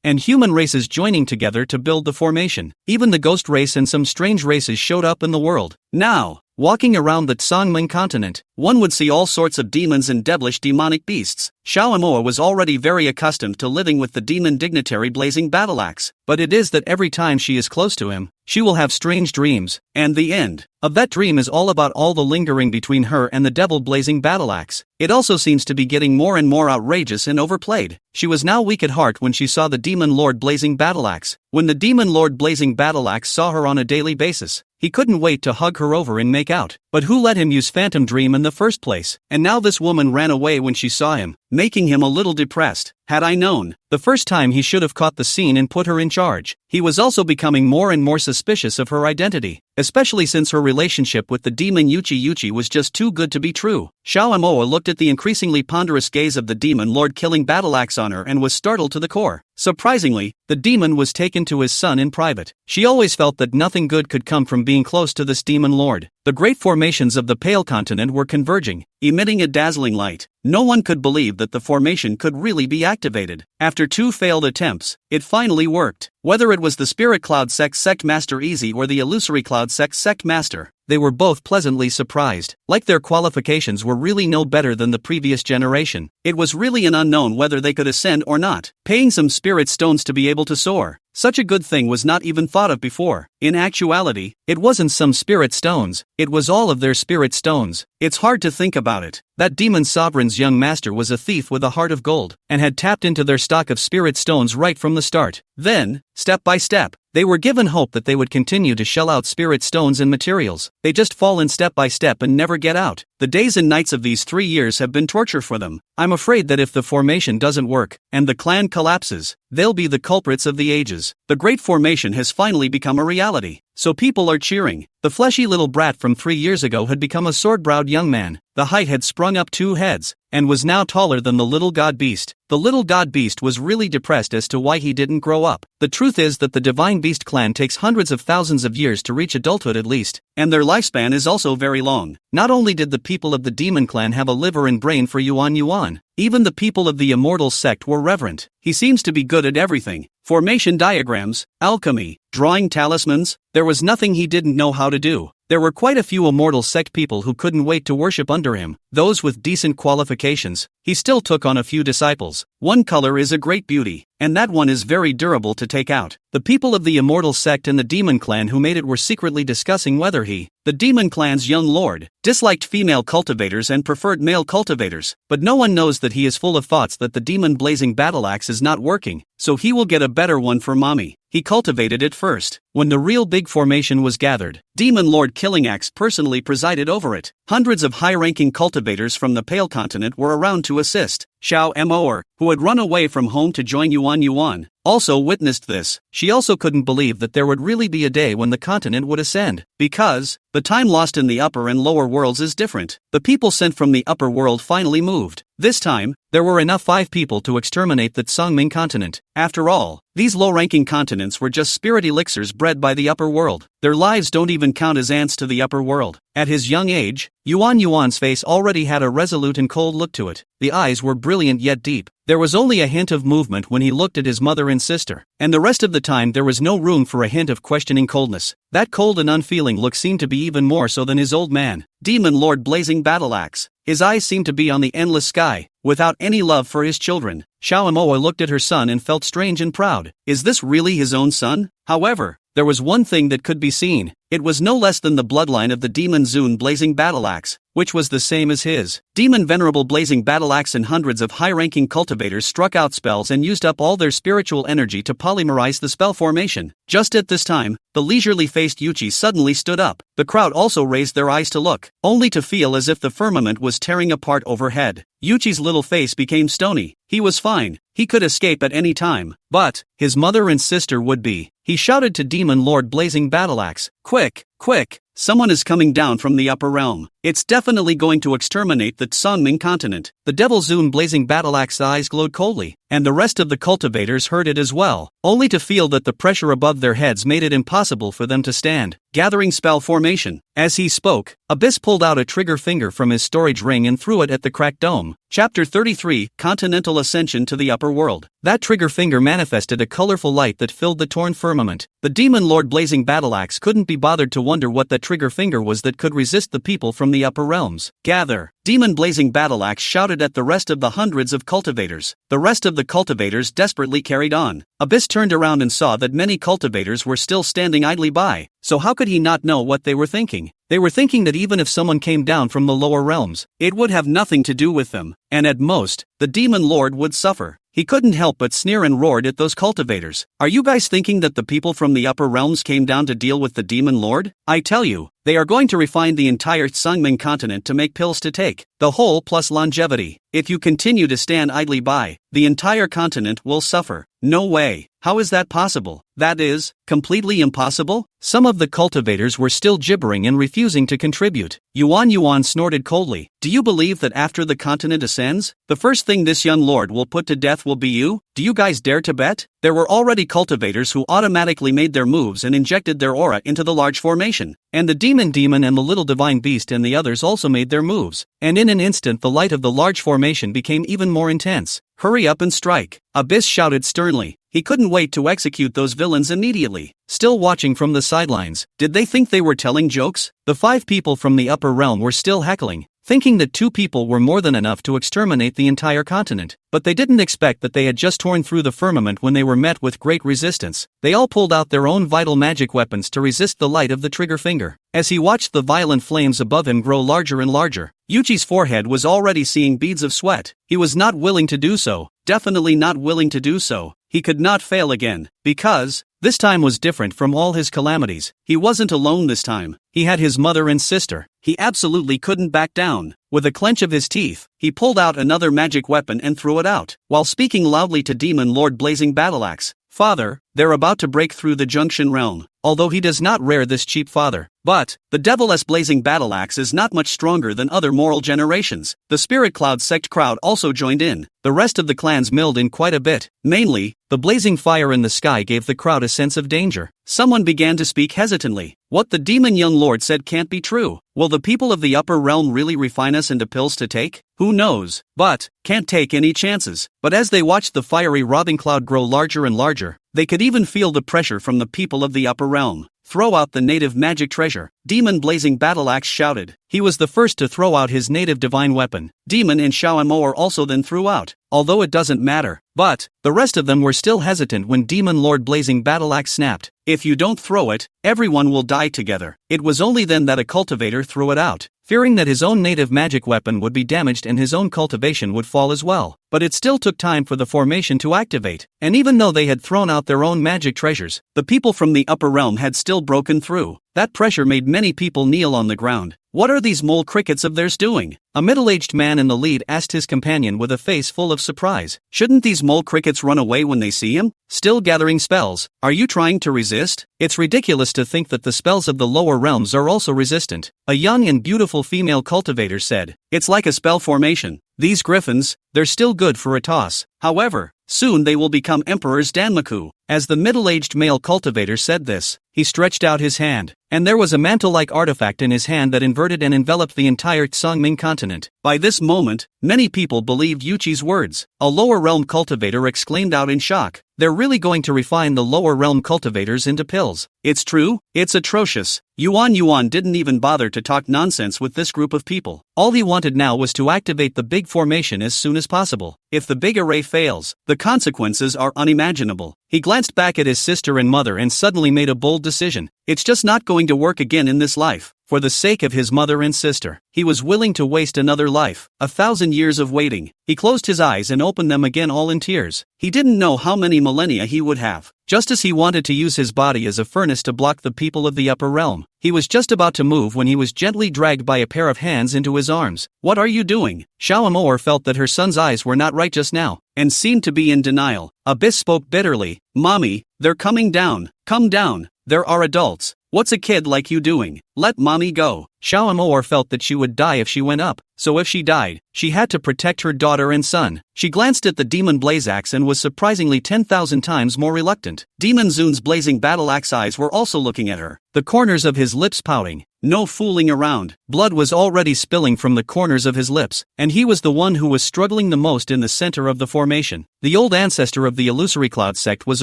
and human races joining together to build the formation. Even the ghost race and some strange races showed up in the world. Now, walking around the Songming continent, one would see all sorts of demons and devilish demonic beasts. Xiaomoa was already very accustomed to living with the demon dignitary blazing battle axe, but it is that every time she is close to him, she will have strange dreams, and the end of that dream is all about all the lingering between her and the devil blazing battle axe. It also seems to be getting more and more outrageous and overplayed. She was now weak at heart when she saw the demon lord blazing battle axe. When the demon lord blazing battle axe saw her on a daily basis, he couldn't wait to hug her over and make out. But who let him use phantom dream in the first place? And now this woman ran away when she saw him, making him a little depressed. Had I known, the first time he should have caught the scene and put her in charge. He was also becoming more and more suspicious of her identity, especially since her relationship with the demon Yuchi was just too good to be true. Xiaomoa looked at the increasingly ponderous gaze of the demon lord killing battle axe on her and was startled to the core. Surprisingly, the demon was taken to his son in private. She always felt that nothing good could come from being close to this demon lord. The great formation formations of the Pale Continent were converging, emitting a dazzling light. No one could believe that the formation could really be activated. After 2 failed attempts, it finally worked. Whether it was the Spirit Cloud Sect Master Easy or the Illusory Cloud Sect Master, they were both pleasantly surprised. Like their qualifications were really no better than the previous generation. It was really an unknown whether they could ascend or not. Paying some spirit stones to be able to soar. Such a good thing was not even thought of before. In actuality, it wasn't some spirit stones, it was all of their spirit stones. It's hard to think about it. That demon sovereign's young master was a thief with a heart of gold, and had tapped into their stock of spirit stones right from the start. Then, step by step, they were given hope that they would continue to shell out spirit stones and materials. They just fall in step by step and never get out. The days and nights of these 3 years have been torture for them. I'm afraid that if the formation doesn't work, and the clan collapses, they'll be the culprits of the ages. The Great Formation has finally become a reality. So people are cheering. The fleshy little brat from 3 years ago had become a sword-browed young man. The height had sprung up 2 heads, and was now taller than the little god beast. The little god beast was really depressed as to why he didn't grow up. The truth is that the Divine Beast clan takes hundreds of thousands of years to reach adulthood at least, and their lifespan is also very long. Not only did the people of the Demon Clan have a liver and brain for Yuan, even the people of the Immortal Sect were reverent. He seems to be good at everything. Formation diagrams, alchemy, drawing talismans, there was nothing he didn't know how to do. There were quite a few Immortal Sect people who couldn't wait to worship under him, those with decent qualifications. He still took on a few disciples. One color is a great beauty, and that one is very durable to take out. The people of the Immortal Sect and the Demon Clan who made it were secretly discussing whether he, the Demon Clan's young lord, disliked female cultivators and preferred male cultivators, but no one knows that he is full of thoughts that the demon blazing battle axe is not working, so he will get a better one for mommy. He cultivated it first. When the real big formation was gathered, Demon Lord Killing Axe personally presided over it. Hundreds of high-ranking cultivators from the Pale Continent were around to assist. Xiao Moer, who had run away from home to join Yuan, also witnessed this. She also couldn't believe that there would really be a day when the continent would ascend, because the time lost in the upper and lower worlds is different. The people sent from the upper world finally moved. This time, there were enough 5 people to exterminate the Tsangming continent. After all, these low-ranking continents were just spirit elixirs bred by the upper world. Their lives don't even count as ants to the upper world. At his young age, Yuan's face already had a resolute and cold look to it. The eyes were brilliant yet deep. There was only a hint of movement when he looked at his mother and sister, and the rest of the time there was no room for a hint of questioning coldness. That cold and unfeeling look seemed to be even more so than his old man, Demon Lord Blazing Battle Axe. His eyes seemed to be on the endless sky, without any love for his children. Xiao Moa looked at her son and felt strange and proud. Is this really his own son? However, there was one thing that could be seen. It was no less than the bloodline of the Demon Zune Blazing Battle Axe, which was the same as his. Demon Venerable Blazing Battle Axe and hundreds of high-ranking cultivators struck out spells and used up all their spiritual energy to polymerize the spell formation. Just at this time, the leisurely-faced Yuchi suddenly stood up. The crowd also raised their eyes to look, only to feel as if the firmament was tearing apart overhead. Yuchi's little face became stony. He was fine. He could escape at any time, but his mother and sister would be. He shouted to Demon Lord Blazing Battle Axe, "Quick, quick! Someone is coming down from the upper realm. It's definitely going to exterminate the Tsangming continent." The Devil Zune Blazing Battle Axe eyes glowed coldly, and the rest of the cultivators heard it as well, only to feel that the pressure above their heads made it impossible for them to stand. Gathering spell formation. As he spoke, Abyss pulled out a trigger finger from his storage ring and threw it at the cracked dome. Chapter 33, Continental Ascension to the Upper World. That trigger finger manifested a colorful light that filled the torn firmament. The Demon Lord Blazing Battle Axe couldn't be bothered to wonder what that trigger finger was that could resist the people from the upper realms. Gather! Demon Blazing Battle Axe shouted at the rest of the hundreds of cultivators. The rest of the cultivators desperately carried on. Abyss turned around and saw that many cultivators were still standing idly by, so how could he not know what they were thinking? They were thinking that even if someone came down from the lower realms, it would have nothing to do with them, and at most, the Demon Lord would suffer. He couldn't help but sneer and roared at those cultivators. Are you guys thinking that the people from the upper realms came down to deal with the Demon Lord? I tell you, they are going to refine the entire Tsangming continent to make pills to take. The whole plus longevity. If you continue to stand idly by, the entire continent will suffer. No way. How is that possible? That is, completely impossible? Some of the cultivators were still gibbering and refusing to contribute. Yuan snorted coldly. Do you believe that after the continent ascends, the first thing this young lord will put to death will be you? Do you guys dare to bet? There were already cultivators who automatically made their moves and injected their aura into the large formation. And the demon and the little divine beast and the others also made their moves. And in an instant the light of the large formation became even more intense. Hurry up and strike, Abyss shouted sternly. He couldn't wait to execute those villains immediately. Still watching from the sidelines, did they think they were telling jokes? The 5 people from the upper realm were still heckling, thinking that 2 people were more than enough to exterminate the entire continent. But they didn't expect that they had just torn through the firmament when they were met with great resistance. They all pulled out their own vital magic weapons to resist the light of the trigger finger. As he watched the violent flames above him grow larger and larger, Yuchi's forehead was already seeing beads of sweat. He was not willing to do so, definitely not willing to do so. He could not fail again, because this time was different from all his calamities. He wasn't alone this time. He had his mother and sister. He absolutely couldn't back down. With a clench of his teeth, he pulled out another magic weapon and threw it out, while speaking loudly to Demon Lord Blazing Battleaxe. Father, they're about to break through the Junction Realm. Although he does not rare this cheap father. But the Devil's Blazing Battleaxe is not much stronger than other moral generations. The Spirit Cloud sect crowd also joined in. The rest of the clans milled in quite a bit. Mainly, the blazing fire in the sky gave the crowd a sense of danger. Someone began to speak hesitantly. What the demon young lord said can't be true. Will the people of the upper realm really refine us into pills to take? Who knows? But can't take any chances. But as they watched the fiery robbing cloud grow larger and larger, they could even feel the pressure from the people of the upper realm. Throw out the native magic treasure, Demon Blazing Battleaxe shouted. He was the first to throw out his native divine weapon. Demon and Xiaomoer also then threw out, although it doesn't matter. But the rest of them were still hesitant when Demon Lord Blazing Battleaxe snapped. If you don't throw it, everyone will die together. It was only then that a cultivator threw it out, fearing that his own native magic weapon would be damaged and his own cultivation would fall as well. But it still took time for the formation to activate, and even though they had thrown out their own magic treasures, the people from the upper realm had still broken through. That pressure made many people kneel on the ground. What are these mole crickets of theirs doing? A middle-aged man in the lead asked his companion with a face full of surprise. Shouldn't these mole crickets run away when they see him? Still gathering spells. Are you trying to resist? It's ridiculous to think that the spells of the lower realms are also resistant. A young and beautiful female cultivator said. It's like a spell formation. These griffins, they're still good for a toss. However, soon they will become Emperor's Danmaku. As the middle-aged male cultivator said this, he stretched out his hand, and there was a mantle-like artifact in his hand that inverted and enveloped the entire Tsangming continent. By this moment, many people believed Yuchi's words. A lower realm cultivator exclaimed out in shock. They're really going to refine the lower realm cultivators into pills. It's true, it's atrocious. Yuan didn't even bother to talk nonsense with this group of people. All he wanted now was to activate the big formation as soon as possible. If the big array fails, the consequences are unimaginable. He glanced back at his sister and mother and suddenly made a bold decision. It's just not going to work again in this life. For the sake of his mother and sister, he was willing to waste another life, 1,000 years of waiting. He closed his eyes and opened them again, all in tears. He didn't know how many millennia he would have. Just as he wanted to use his body as a furnace to block the people of the upper realm, he was just about to move when he was gently dragged by a pair of hands into his arms. What are you doing? Xiaomoer felt that her son's eyes were not right just now, and seemed to be in denial. Abyss spoke bitterly. Mommy, they're coming down. Come down. There are adults. What's a kid like you doing? Let mommy go. Xiaomoer felt that she would die if she went up, so if she died, she had to protect her daughter and son. She glanced at the Demon Blazeaxe and was surprisingly 10,000 times more reluctant. Demon Zun's blazing battle-axe eyes were also looking at her, the corners of his lips pouting. No fooling around. Blood was already spilling from the corners of his lips, and he was the one who was struggling the most in the center of the formation. The old ancestor of the Illusory Cloud sect was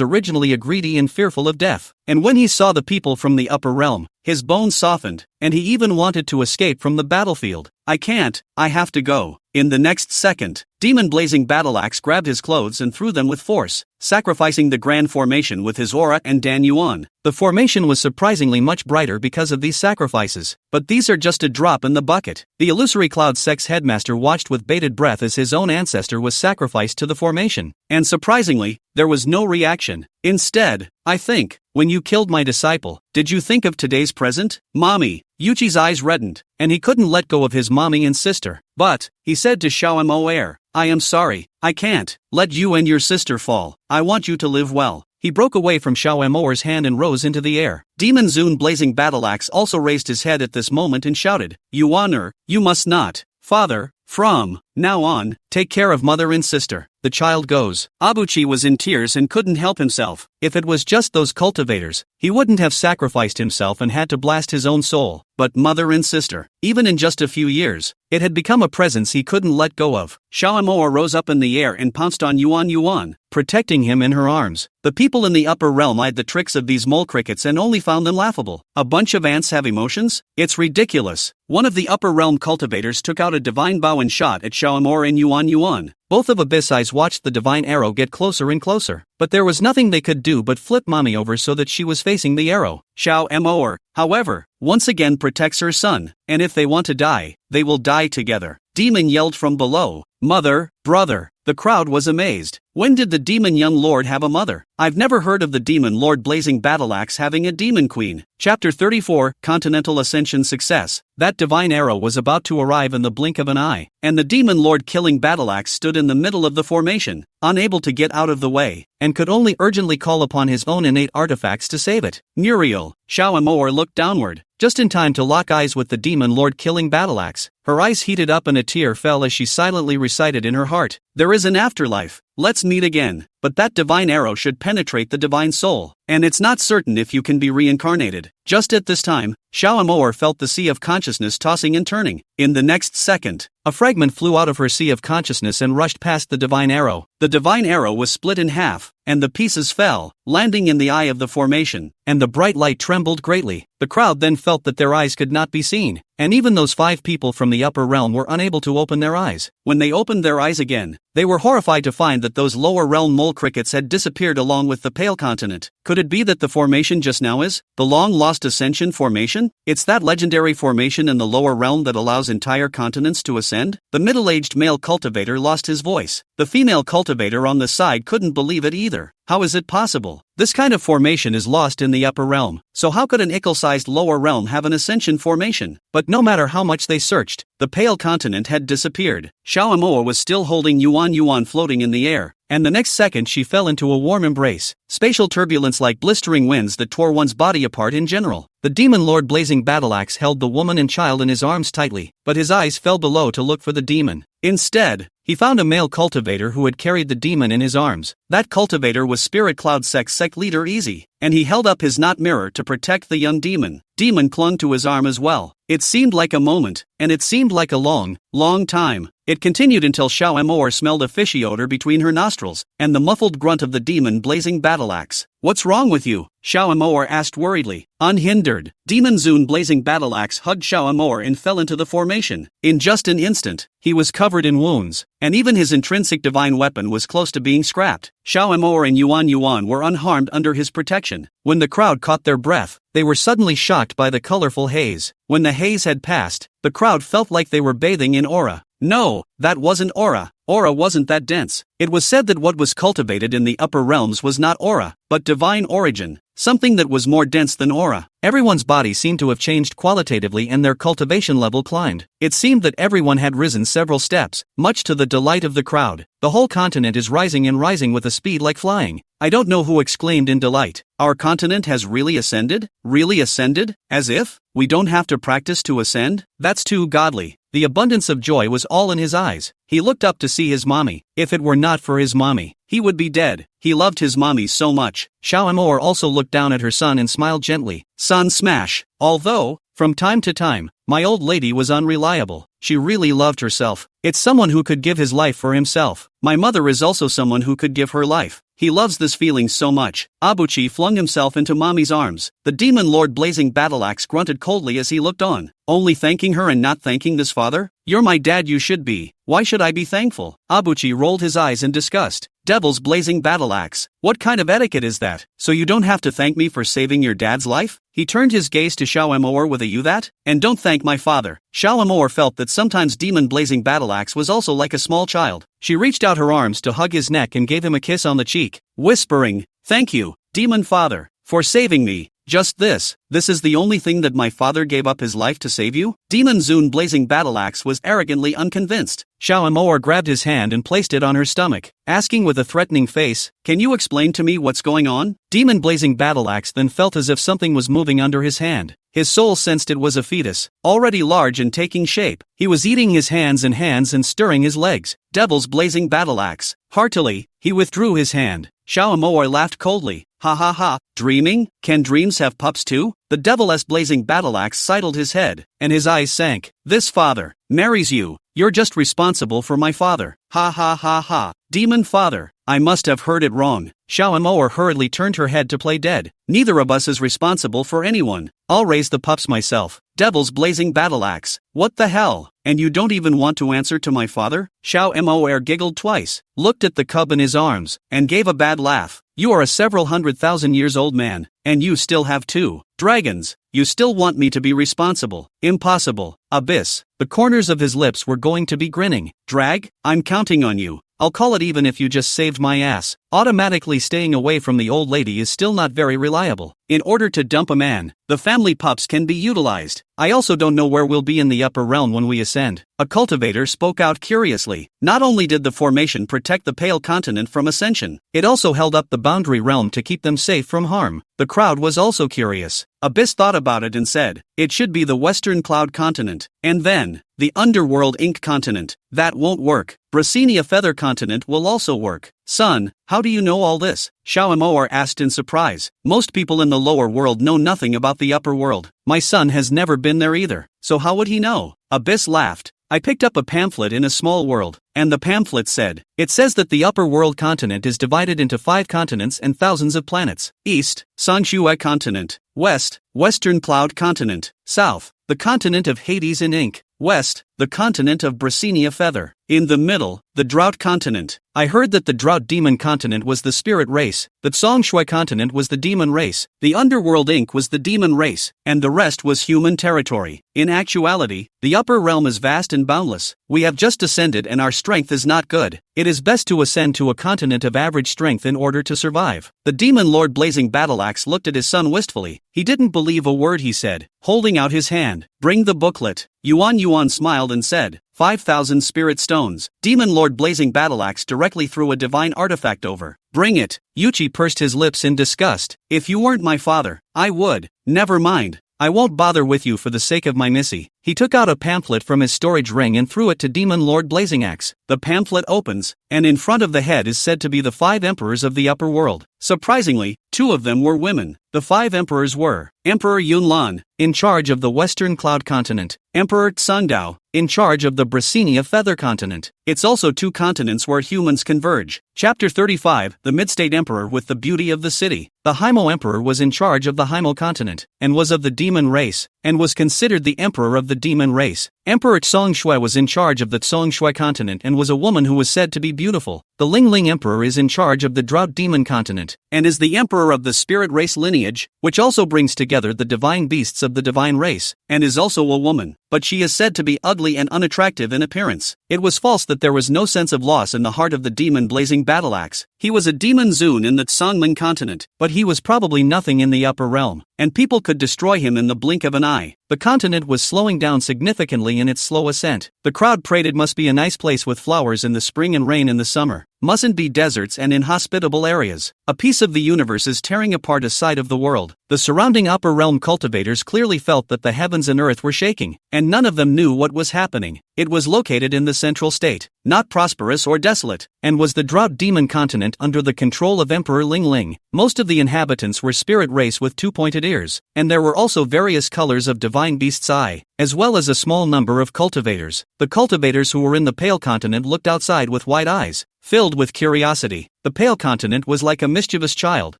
originally a greedy and fearful of death, and when he saw the people from the upper realm, his bones softened, and he even wanted to escape from the battlefield. I can't, I have to go. In the next second, Demon Blazing Battleaxe grabbed his clothes and threw them with force, sacrificing the grand formation with his aura and Dan Yuan. The formation was surprisingly much brighter because of these sacrifices, but these are just a drop in the bucket. The Illusory Cloud sect's headmaster watched with bated breath as his own ancestor was sacrificed to the formation, and surprisingly, there was no reaction. Instead, I think, when you killed my disciple, did you think of today's present? Mommy. Yuchi's eyes reddened, and he couldn't let go of his mommy and sister. But, he said to Xiaomoer, I am sorry, I can't let you and your sister fall. I want you to live well. He broke away from Xiaomoer's hand and rose into the air. Demon Zun Blazing Battleaxe also raised his head at this moment and shouted, Yuaner, you must not. Father, From now on, take care of mother and sister. The child goes. Abuchi was in tears and couldn't help himself. If it was just those cultivators, he wouldn't have sacrificed himself and had to blast his own soul. But mother and sister, even in just a few years, it had become a presence he couldn't let go of. Shaomoa rose up in the air and pounced on Yuan, protecting him in her arms. The people in the upper realm eyed the tricks of these mole crickets and only found them laughable. A bunch of ants have emotions? It's ridiculous. One of the upper realm cultivators took out a divine bow and shot at Shaomoa and Yuan. Both of Abyss Eyes watched the divine arrow get closer and closer, but there was nothing they could do but flip mommy over so that she was facing the arrow. Shaomoa, however, once again protects her son, and if they want to die, they will die together. Demon yelled from below, "Mother, brother." The crowd was amazed. When did the demon young lord have a mother? I've never heard of the demon lord blazing battle axe having a demon queen. Chapter 34, Continental Ascension Success. That divine arrow was about to arrive in the blink of an eye, and the demon lord killing battle axe stood in the middle of the formation, unable to get out of the way, and could only urgently call upon his own innate artifacts to save it. Muriel, Shaomoa looked downward, just in time to lock eyes with the demon lord killing battle axe. Her eyes heated up and a tear fell as she silently recited in her heart, "There is an afterlife. Let's meet again." But that divine arrow should penetrate the divine soul, and it's not certain if you can be reincarnated. Just at this time, Shaomoa felt the sea of consciousness tossing and turning. In the next second, a fragment flew out of her sea of consciousness and rushed past the divine arrow. The divine arrow was split in half, and the pieces fell, landing in the eye of the formation, and the bright light trembled greatly. The crowd then felt that their eyes could not be seen, and even those 5 people from the upper realm were unable to open their eyes. When they opened their eyes again, they were horrified to find that those lower realm mole crickets had disappeared along with the pale continent. Could it be that the formation just now is the long-lost ascension formation? It's that legendary formation in the lower realm that allows entire continents to ascend? The middle-aged male cultivator lost his voice. The female cultivator on the side couldn't believe it either. How is it possible? This kind of formation is lost in the upper realm, so how could an ickle-sized lower realm have an ascension formation? But no matter how much they searched, the pale continent had disappeared. Shaomoa was still holding Yuan floating in the air, and the next second she fell into a warm embrace. Spatial turbulence like blistering winds that tore one's body apart in general. The demon lord blazing battle axe held the woman and child in his arms tightly, but his eyes fell below to look for the demon. Instead, he found a male cultivator who had carried the demon in his arms. That cultivator was Spirit Cloud Sect leader Easy, and he held up his knot mirror to protect the young demon. Demon clung to his arm as well. It seemed like a moment, and it seemed like a long, long time. It continued until Shaomoa smelled a fishy odor between her nostrils, and the muffled grunt of the demon blazing battle axe. "What's wrong with you?" Shaomoa asked worriedly. Unhindered, Demon Zune blazing battle axe hugged Shaomoa and fell into the formation. In just an instant, he was covered in wounds, and even his intrinsic divine weapon was close to being scrapped. Shaomoa and Yuan were unharmed under his protection. When the crowd caught their breath, they were suddenly shocked by the colorful haze. When the haze had passed, the crowd felt like they were bathing in aura. No, that wasn't aura. Aura wasn't that dense. It was said that what was cultivated in the upper realms was not aura, but divine origin, something that was more dense than aura. Everyone's body seemed to have changed qualitatively and their cultivation level climbed. It seemed that everyone had risen several steps, much to the delight of the crowd. The whole continent is rising and rising with a speed like flying. I don't know who exclaimed in delight. Our continent has really ascended? Really ascended? As if? We don't have to practice to ascend? That's too godly. The abundance of joy was all in his eyes. He looked up to see his mommy. If it were not for his mommy, he would be dead. He loved his mommy so much. Shaomoa also looked down at her son and smiled gently. Son smash. Although, from time to time, my old lady was unreliable. She really loved herself. It's someone who could give his life for himself. My mother is also someone who could give her life. He loves this feeling so much. Abuchi flung himself into mommy's arms. The demon lord blazing battle axe grunted coldly as he looked on. Only thanking her and not thanking this father? You're my dad, you should be. Why should I be thankful? Abuchi rolled his eyes in disgust. Devil's blazing battle axe. What kind of etiquette is that? So you don't have to thank me for saving your dad's life? He turned his gaze to Shaomoa with a "you that?" And don't thank my father. Shaomoa felt that sometimes demon blazing battle axe was also like a small child. She reached out her arms to hug his neck and gave him a kiss on the cheek, whispering, "Thank you, demon father, for saving me." Just this? This is the only thing that my father gave up his life to save you? Demon Zun blazing battle axe was arrogantly unconvinced. Xiao Amour grabbed his hand and placed it on her stomach, asking with a threatening face, "Can you explain to me what's going on?" Demon blazing battle axe then felt as if something was moving under his hand. His soul sensed it was a fetus, already large and taking shape. He was eating his hands and stirring his legs. Devil's blazing battle axe. Heartily, he withdrew his hand. Xiao Amour laughed coldly. Ha ha ha, dreaming? Can dreams have pups too? The devil's blazing battle axe sidled his head, and his eyes sank. This father marries you. You're just responsible for my father. Ha ha ha ha. Demon father. I must have heard it wrong. Xiao Amour hurriedly turned her head to play dead. Neither of us is responsible for anyone. I'll raise the pups myself. Devil's blazing battle axe. What the hell? And you don't even want to answer to my father? Xiao Amour giggled twice, looked at the cub in his arms, and gave a bad laugh. You are a several 100,000 years old man, and you still have 2 dragons. You still want me to be responsible? Impossible. Abyss. The corners of his lips were going to be grinning. Drag? I'm counting on you. I'll call it even if you just saved my ass. Automatically staying away from the old lady is still not very reliable. In order to dump a man, the family pups can be utilized. I also don't know where we'll be in the upper realm when we ascend. A cultivator spoke out curiously. Not only did the formation protect the Pale Continent from ascension, it also held up the boundary realm to keep them safe from harm. The crowd was also curious. Abyss thought about it and said, it should be the Western Cloud Continent, and then, the Underworld Ink Continent. That won't work. Brassinia Feather Continent will also work. Son, how do you know all this? Xiao Amour asked in surprise. Most people in the lower world know nothing about the upper world. My son has never been there either. So how would he know? Abyss laughed. I picked up a pamphlet in a small world, and the pamphlet said, it says that the upper world continent is divided into 5 continents and thousands of planets. East, Sangshui Continent. West, Western Cloud Continent. South, the continent of Hades in ink. West, the continent of Brassinia Feather. In the middle, the Drought Continent. I heard that the Drought Demon Continent was the spirit race, that Sangshui Continent was the demon race, the Underworld Ink was the demon race, and the rest was human territory. In actuality, the upper realm is vast and boundless. We have just ascended and our strength is not good. It is best to ascend to a continent of average strength in order to survive. The demon lord blazing battle axe looked at his son wistfully. He didn't believe a word he said, holding out his hand. Bring the booklet. Yuan smiled and said, 5,000 spirit stones. Demon lord blazing battle axe directly threw a divine artifact over. Bring it. Yuchi pursed his lips in disgust. If you weren't my father, I would. Never mind. I won't bother with you for the sake of my missy. He took out a pamphlet from his storage ring and threw it to Demon Lord Blazing Axe. The pamphlet opens, and in front of the head is said to be the 5 emperors of the upper world. Surprisingly, 2 of them were women. The 5 emperors were Emperor Yunlan, in charge of the Western Cloud Continent, Emperor Tsundao, in charge of the Brassinia Feather Continent. It's also 2 continents where humans converge. Chapter 35, the Midstate Emperor with the Beauty of the City. The Hymo Emperor was in charge of the Hymo Continent, and was of the demon race, and was considered the emperor of the demon race. Emperor Tsong was in charge of the Tsong Continent and was a woman who was said to be beautiful. The Ling Emperor is in charge of the Drought Demon Continent, and is the emperor of the spirit race lineage, which also brings together the divine beasts of the divine race, and is also a woman, but she is said to be ugly and unattractive in appearance. It was false that there was no sense of loss in the heart of the demon blazing battle axe. He was a demon Zun in the Tsongmen Continent, but he was probably nothing in the upper realm, and people could destroy him in the blink of an eye. The continent was slowing down significantly in its slow ascent. The crowd prayed it must be a nice place with flowers in the spring and rain in the summer. Mustn't be deserts and inhospitable areas. A piece of the universe is tearing apart a side of the world. The surrounding upper realm cultivators clearly felt that the heavens and earth were shaking, and none of them knew what was happening. It was located in the central state, not prosperous or desolate, and was the Drought Demon Continent under the control of Emperor Ling. Most of the inhabitants were spirit race with 2-pointed ears, and there were also various colors of divine beast's eye, as well as a small number of cultivators. The cultivators who were in the Pale Continent looked outside with wide eyes, filled with curiosity. The Pale Continent was like a mischievous child,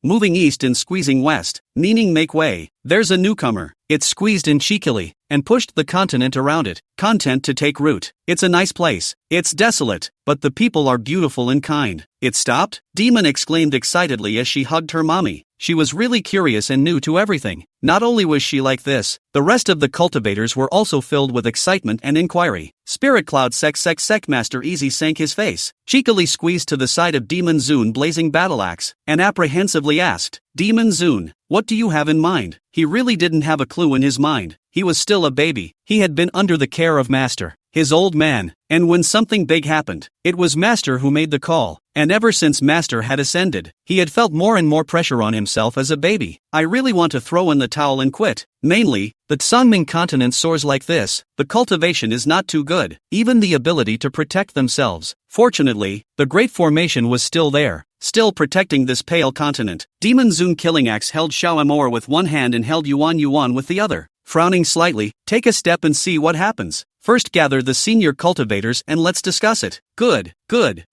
moving east and squeezing west, meaning make way. There's a newcomer. It squeezed in cheekily, and pushed the continent around it, content to take root. It's a nice place. It's desolate, but the people are beautiful and kind. It stopped? Demon exclaimed excitedly as she hugged her mommy. she was really curious and new to everything. Not only was she like this, the rest of the cultivators were also filled with excitement and inquiry. Spirit Cloud Sect Master Easy sank his face, cheekily squeezed to the side of Demon Zune blazing battle axe, and apprehensively asked, Demon Zune, what do you have in mind? He really didn't have a clue in his mind. He was still a baby. He had been under the care of Master, his old man, and when something big happened, it was Master who made the call. And ever since Master had ascended, he had felt more and more pressure on himself as a baby. I really want to throw in the towel and quit. Mainly, the Tsangming continent soars like this. The cultivation is not too good, even the ability to protect themselves. Fortunately, the Great Formation was still there, still protecting this pale continent. Demon Zune Killing Axe held Xiaomoer with one hand and held Yuan with the other. Frowning slightly, take a step and see what happens. First gather the senior cultivators and let's discuss it. Good.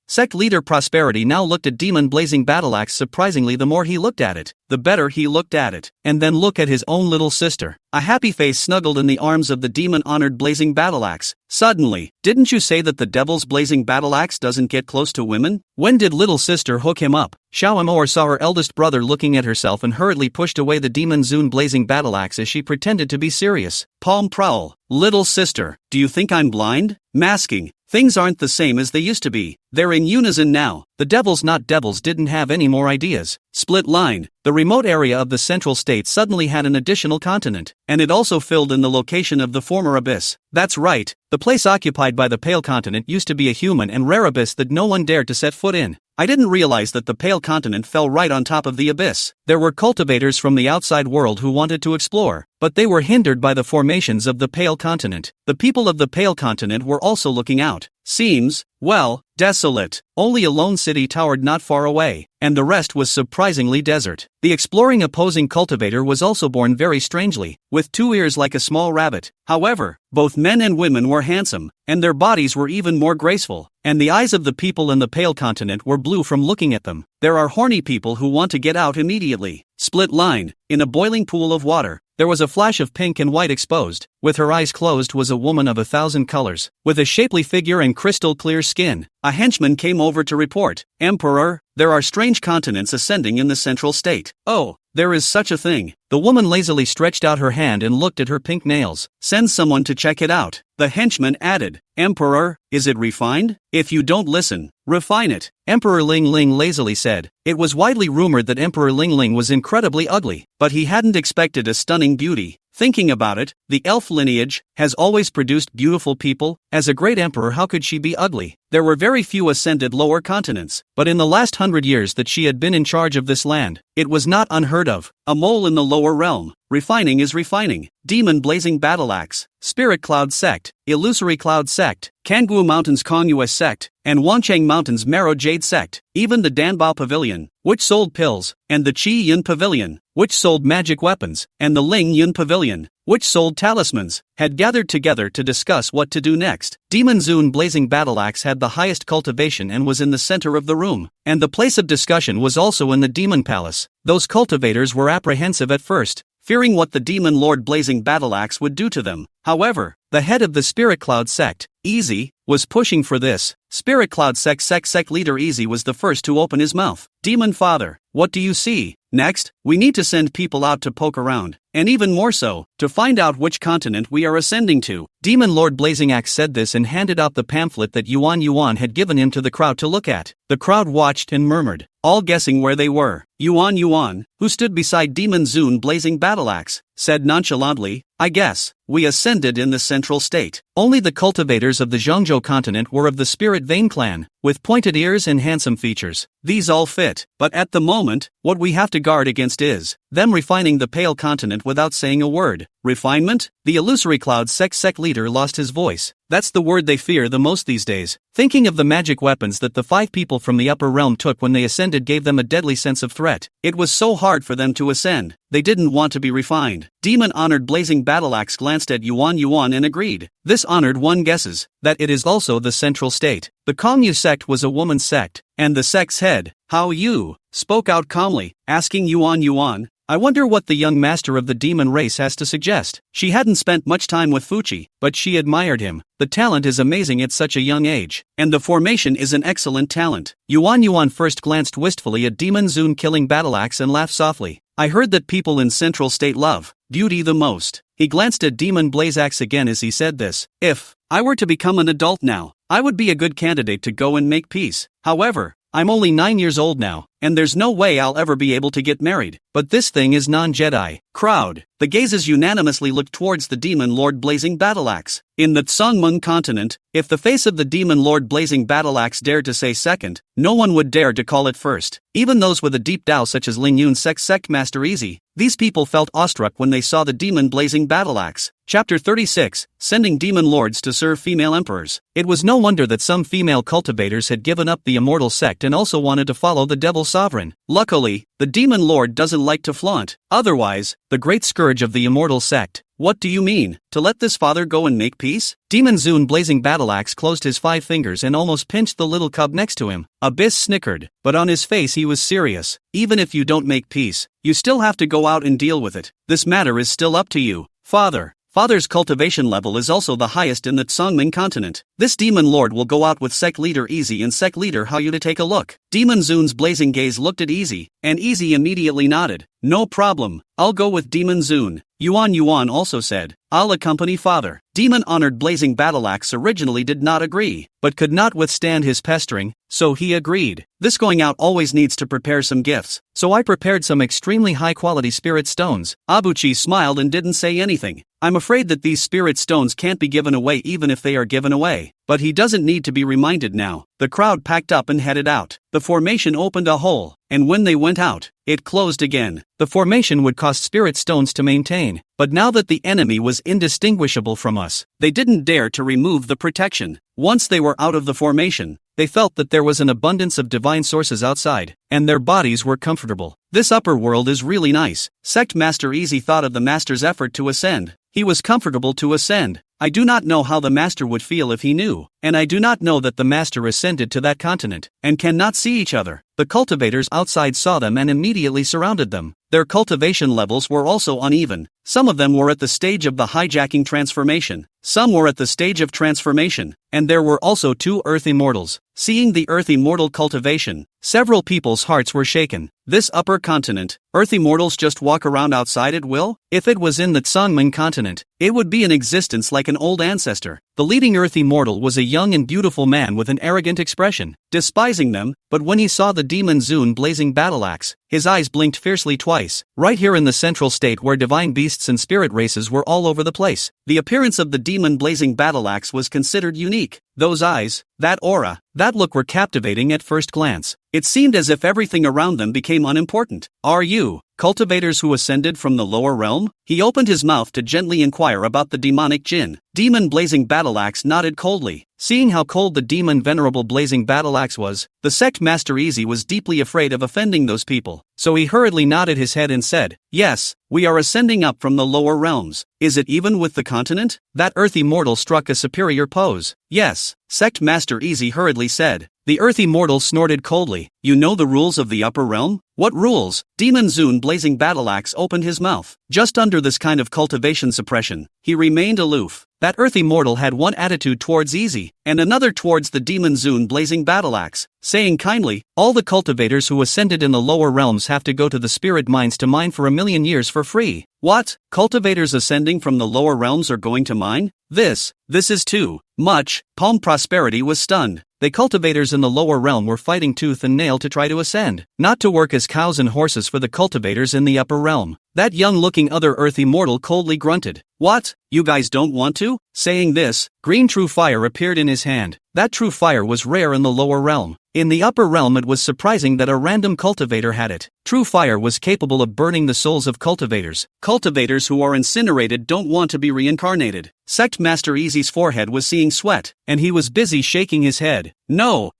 Sect leader Prosperity now looked at Demon Blazing Battle Axe. Surprisingly, the more he looked at it, the better he looked at it. And then look at his own little sister. A happy face snuggled in the arms of the demon-honored Blazing Battle Axe. Suddenly, didn't you say that the Devil's Blazing Battle Axe doesn't get close to women? When did little sister hook him up? Xiaomoer saw her eldest brother looking at herself and hurriedly pushed away the Demon Zune Blazing Battle Axe as she pretended to be serious. Palm prowl. Little sister, do you think I'm blind? Masking. Things aren't the same as they used to be. They're in unison now. The devils not devils didn't have any more ideas. Split line. The remote area of the central state suddenly had an additional continent, and it also filled in the location of the former abyss. That's right, the place occupied by the Pale Continent used to be a human and rare abyss that no one dared to set foot in. I didn't realize that the Pale Continent fell right on top of the abyss. There were cultivators from the outside world who wanted to explore, but they were hindered by the formations of the Pale Continent. The people of the Pale Continent were also looking out. Seems, well, desolate. Only a lone city towered not far away, and the rest was surprisingly desert. The exploring opposing cultivator was also born very strangely, with 2 ears like a small rabbit. However, both men and women were handsome, and their bodies were even more graceful, and the eyes of the people in the Pale Continent were blue from looking at them. There are horny people who want to get out immediately. Split line. In a boiling pool of water, there was a flash of pink and white exposed. With her eyes closed was a woman of 1,000 colors, with a shapely figure and crystal clear skin. A henchman came over to report, Emperor, there are strange continents ascending in the central state. Oh, there is such a thing. The woman lazily stretched out her hand and looked at her pink nails. Send someone to check it out. The henchman added, Emperor, is it refined? If you don't listen, refine it. Emperor Ling Ling lazily said. It was widely rumored that Emperor Ling Ling was incredibly ugly, but he hadn't expected a stunning beauty. Thinking about it, the elf lineage has always produced beautiful people. As a great emperor, how could she be ugly? There were very few ascended lower continents, but in the last 100 years that she had been in charge of this land, it was not unheard of. A mole in the lower realm. Refining is refining. Demon Blazing Battle Axe. Spirit Cloud Sect, Illusory Cloud Sect, Kangwu Mountains Kongyue Sect, and Wancheng Mountains Marrow Jade Sect. Even the Danbao Pavilion, which sold pills, and the Qi Yun Pavilion, which sold magic weapons, and the Ling Yun Pavilion, which sold talismans, had gathered together to discuss what to do next. Demon Zune Blazing Battle Axe had the highest cultivation and was in the center of the room, and the place of discussion was also in the Demon Palace. Those cultivators were apprehensive at first, fearing what the Demon Lord Blazing Battle Axe would do to them. However, the head of the Spirit Cloud Sect, Easy, was pushing for this. Spirit Cloud Sect leader Easy was the first to open his mouth. Demon Father, what do you see? Next, we need to send people out to poke around, and even more so, to find out which continent we are ascending to. Demon Lord Blazing Axe said this and handed out the pamphlet that Yuan had given him to the crowd to look at. The crowd watched and murmured, all guessing where they were. Yuan, who stood beside Demon Zune Blazing Battle Axe, said nonchalantly, I guess, we ascended in the central state. Only the cultivators of the Zhongzhou continent were of the Spirit Vein clan, with pointed ears and handsome features. These all fit, but at the moment, what we have to guard against is them refining the Pale Continent without saying a word. Refinement? The Illusory Cloud Sect leader lost his voice. That's the word they fear the most these days. Thinking of the magic weapons that the 5 people from the upper realm took when they ascended gave them a deadly sense of threat. It was so hard for them to ascend. They didn't want to be refined. Demon-honored Blazing Battle Axe glanced at Yuan and agreed. This honored one guesses that it is also the central state. The Kongyu sect was a woman's sect, and the sect's head, Hao Yu, spoke out calmly, asking Yuan, I wonder what the young master of the demon race has to suggest. She hadn't spent much time with Fuchi, but she admired him. The talent is amazing at such a young age, and the formation is an excellent talent. Yuan first glanced wistfully at Demon Zun killing battle axe and laughed softly. I heard that people in Central State love beauty the most. He glanced at Demon Blaze Axe again as he said this. If I were to become an adult now, I would be a good candidate to go and make peace. However, I'm only 9 years old now, and there's no way I'll ever be able to get married. But this thing is non-Jedi. Crowd. The gazes unanimously looked towards the Demon Lord Blazing Battle Axe. In the Tsangmeng continent, if the face of the Demon Lord Blazing Battle Axe dared to say second, no one would dare to call it first. Even those with a deep Tao such as Ling Yun's Sect Master Easy, these people felt awestruck when they saw the Demon Blazing Battle Axe. Chapter 36, Sending Demon Lords to Serve Female Emperors. It was no wonder that some female cultivators had given up the immortal sect and also wanted to follow the Devil Sovereign. Luckily, the Demon Lord doesn't like to flaunt. Otherwise, the great scourge of the immortal sect. What do you mean, to let this father go and make peace? Demon Zun Blazing Battle Axe closed his 5 fingers and almost pinched the little cub next to him. Abyss snickered, but on his face he was serious. Even if you don't make peace, you still have to go out and deal with it. This matter is still up to you, father. Father's cultivation level is also the highest in the Tsangmeng continent. This demon lord will go out with Sect Leader Easy and Sect Leader How You to take a look. Demon Zun's blazing gaze looked at Easy, and Easy immediately nodded. No problem, I'll go with Demon Zun. Yuan also said, I'll accompany father. Demon-honored Blazing Battle Axe originally did not agree, but could not withstand his pestering, so he agreed. This going out always needs to prepare some gifts, so I prepared some extremely high-quality spirit stones. Abuchi smiled and didn't say anything. I'm afraid that these spirit stones can't be given away even if they are given away, but he doesn't need to be reminded now. The crowd packed up and headed out. The formation opened a hole, and when they went out, it closed again. The formation would cost spirit stones to maintain, but now that the enemy was indistinguishable from us, they didn't dare to remove the protection. Once they were out of the formation, they felt that there was an abundance of divine sources outside, and their bodies were comfortable. This upper world is really nice. Sect Master Easy thought of the master's effort to ascend. He was comfortable to ascend. I do not know how the master would feel if he knew, and I do not know that the master ascended to that continent, and cannot see each other. The cultivators outside saw them and immediately surrounded them. Their cultivation levels were also uneven. Some of them were at the stage of the hijacking transformation, some were at the stage of transformation, and there were also 2 Earth Immortals. Seeing the Earth Immortal cultivation, several people's hearts were shaken. This upper continent, Earth Immortals just walk around outside at will? If it was in the Tsangmeng continent, it would be in existence like an old ancestor. The leading Earth Immortal was a young and beautiful man with an arrogant expression, despising them, but when he saw the Demon Zun Blazing Battle Axe, his eyes blinked fiercely twice. Right here in the central state where divine beasts and spirit races were all over the place, the appearance of the Demon Blazing Battle Axe was considered unique. Those eyes, that aura, that look were captivating at first glance. It seemed as if everything around them became unimportant. Are you cultivators who ascended from the lower realm? He opened his mouth to gently inquire about the demonic jinn. Demon Blazing Battle Axe nodded coldly. Seeing how cold the demon Venerable Blazing Battle Axe was, the Sect Master Easy was deeply afraid of offending those people, so he hurriedly nodded his head and said, Yes, we are ascending up from the lower realms. Is it even with the continent? That Earth Immortal struck a superior pose. Yes, Sect Master Easy hurriedly said. The Earth Immortal snorted coldly. You know the rules of the upper realm? What rules? Demon Zun Blazing Battle Axe opened his mouth. Just under this kind of cultivation suppression, he remained aloof. That Earth Immortal had one attitude towards Easy, and another towards the Demon Zun Blazing Battle Axe, saying kindly, all the cultivators who ascended in the lower realms have to go to the spirit mines to mine for 1,000,000 years for free. What? Cultivators ascending from the lower realms are going to mine? This is too much. Palm Prosperity was stunned. The cultivators in the lower realm were fighting tooth and nail to try to ascend, not to work as cows and horses for the cultivators in the upper realm. That young-looking other Earth Immortal coldly grunted. What? You guys don't want to? Saying this, green true fire appeared in his hand. That true fire was rare in the lower realm. In the upper realm it was surprising that a random cultivator had it. True fire was capable of burning the souls of cultivators. Cultivators who are incinerated don't want to be reincarnated. Sect Master Easy's forehead was seeing sweat, and he was busy shaking his head. No,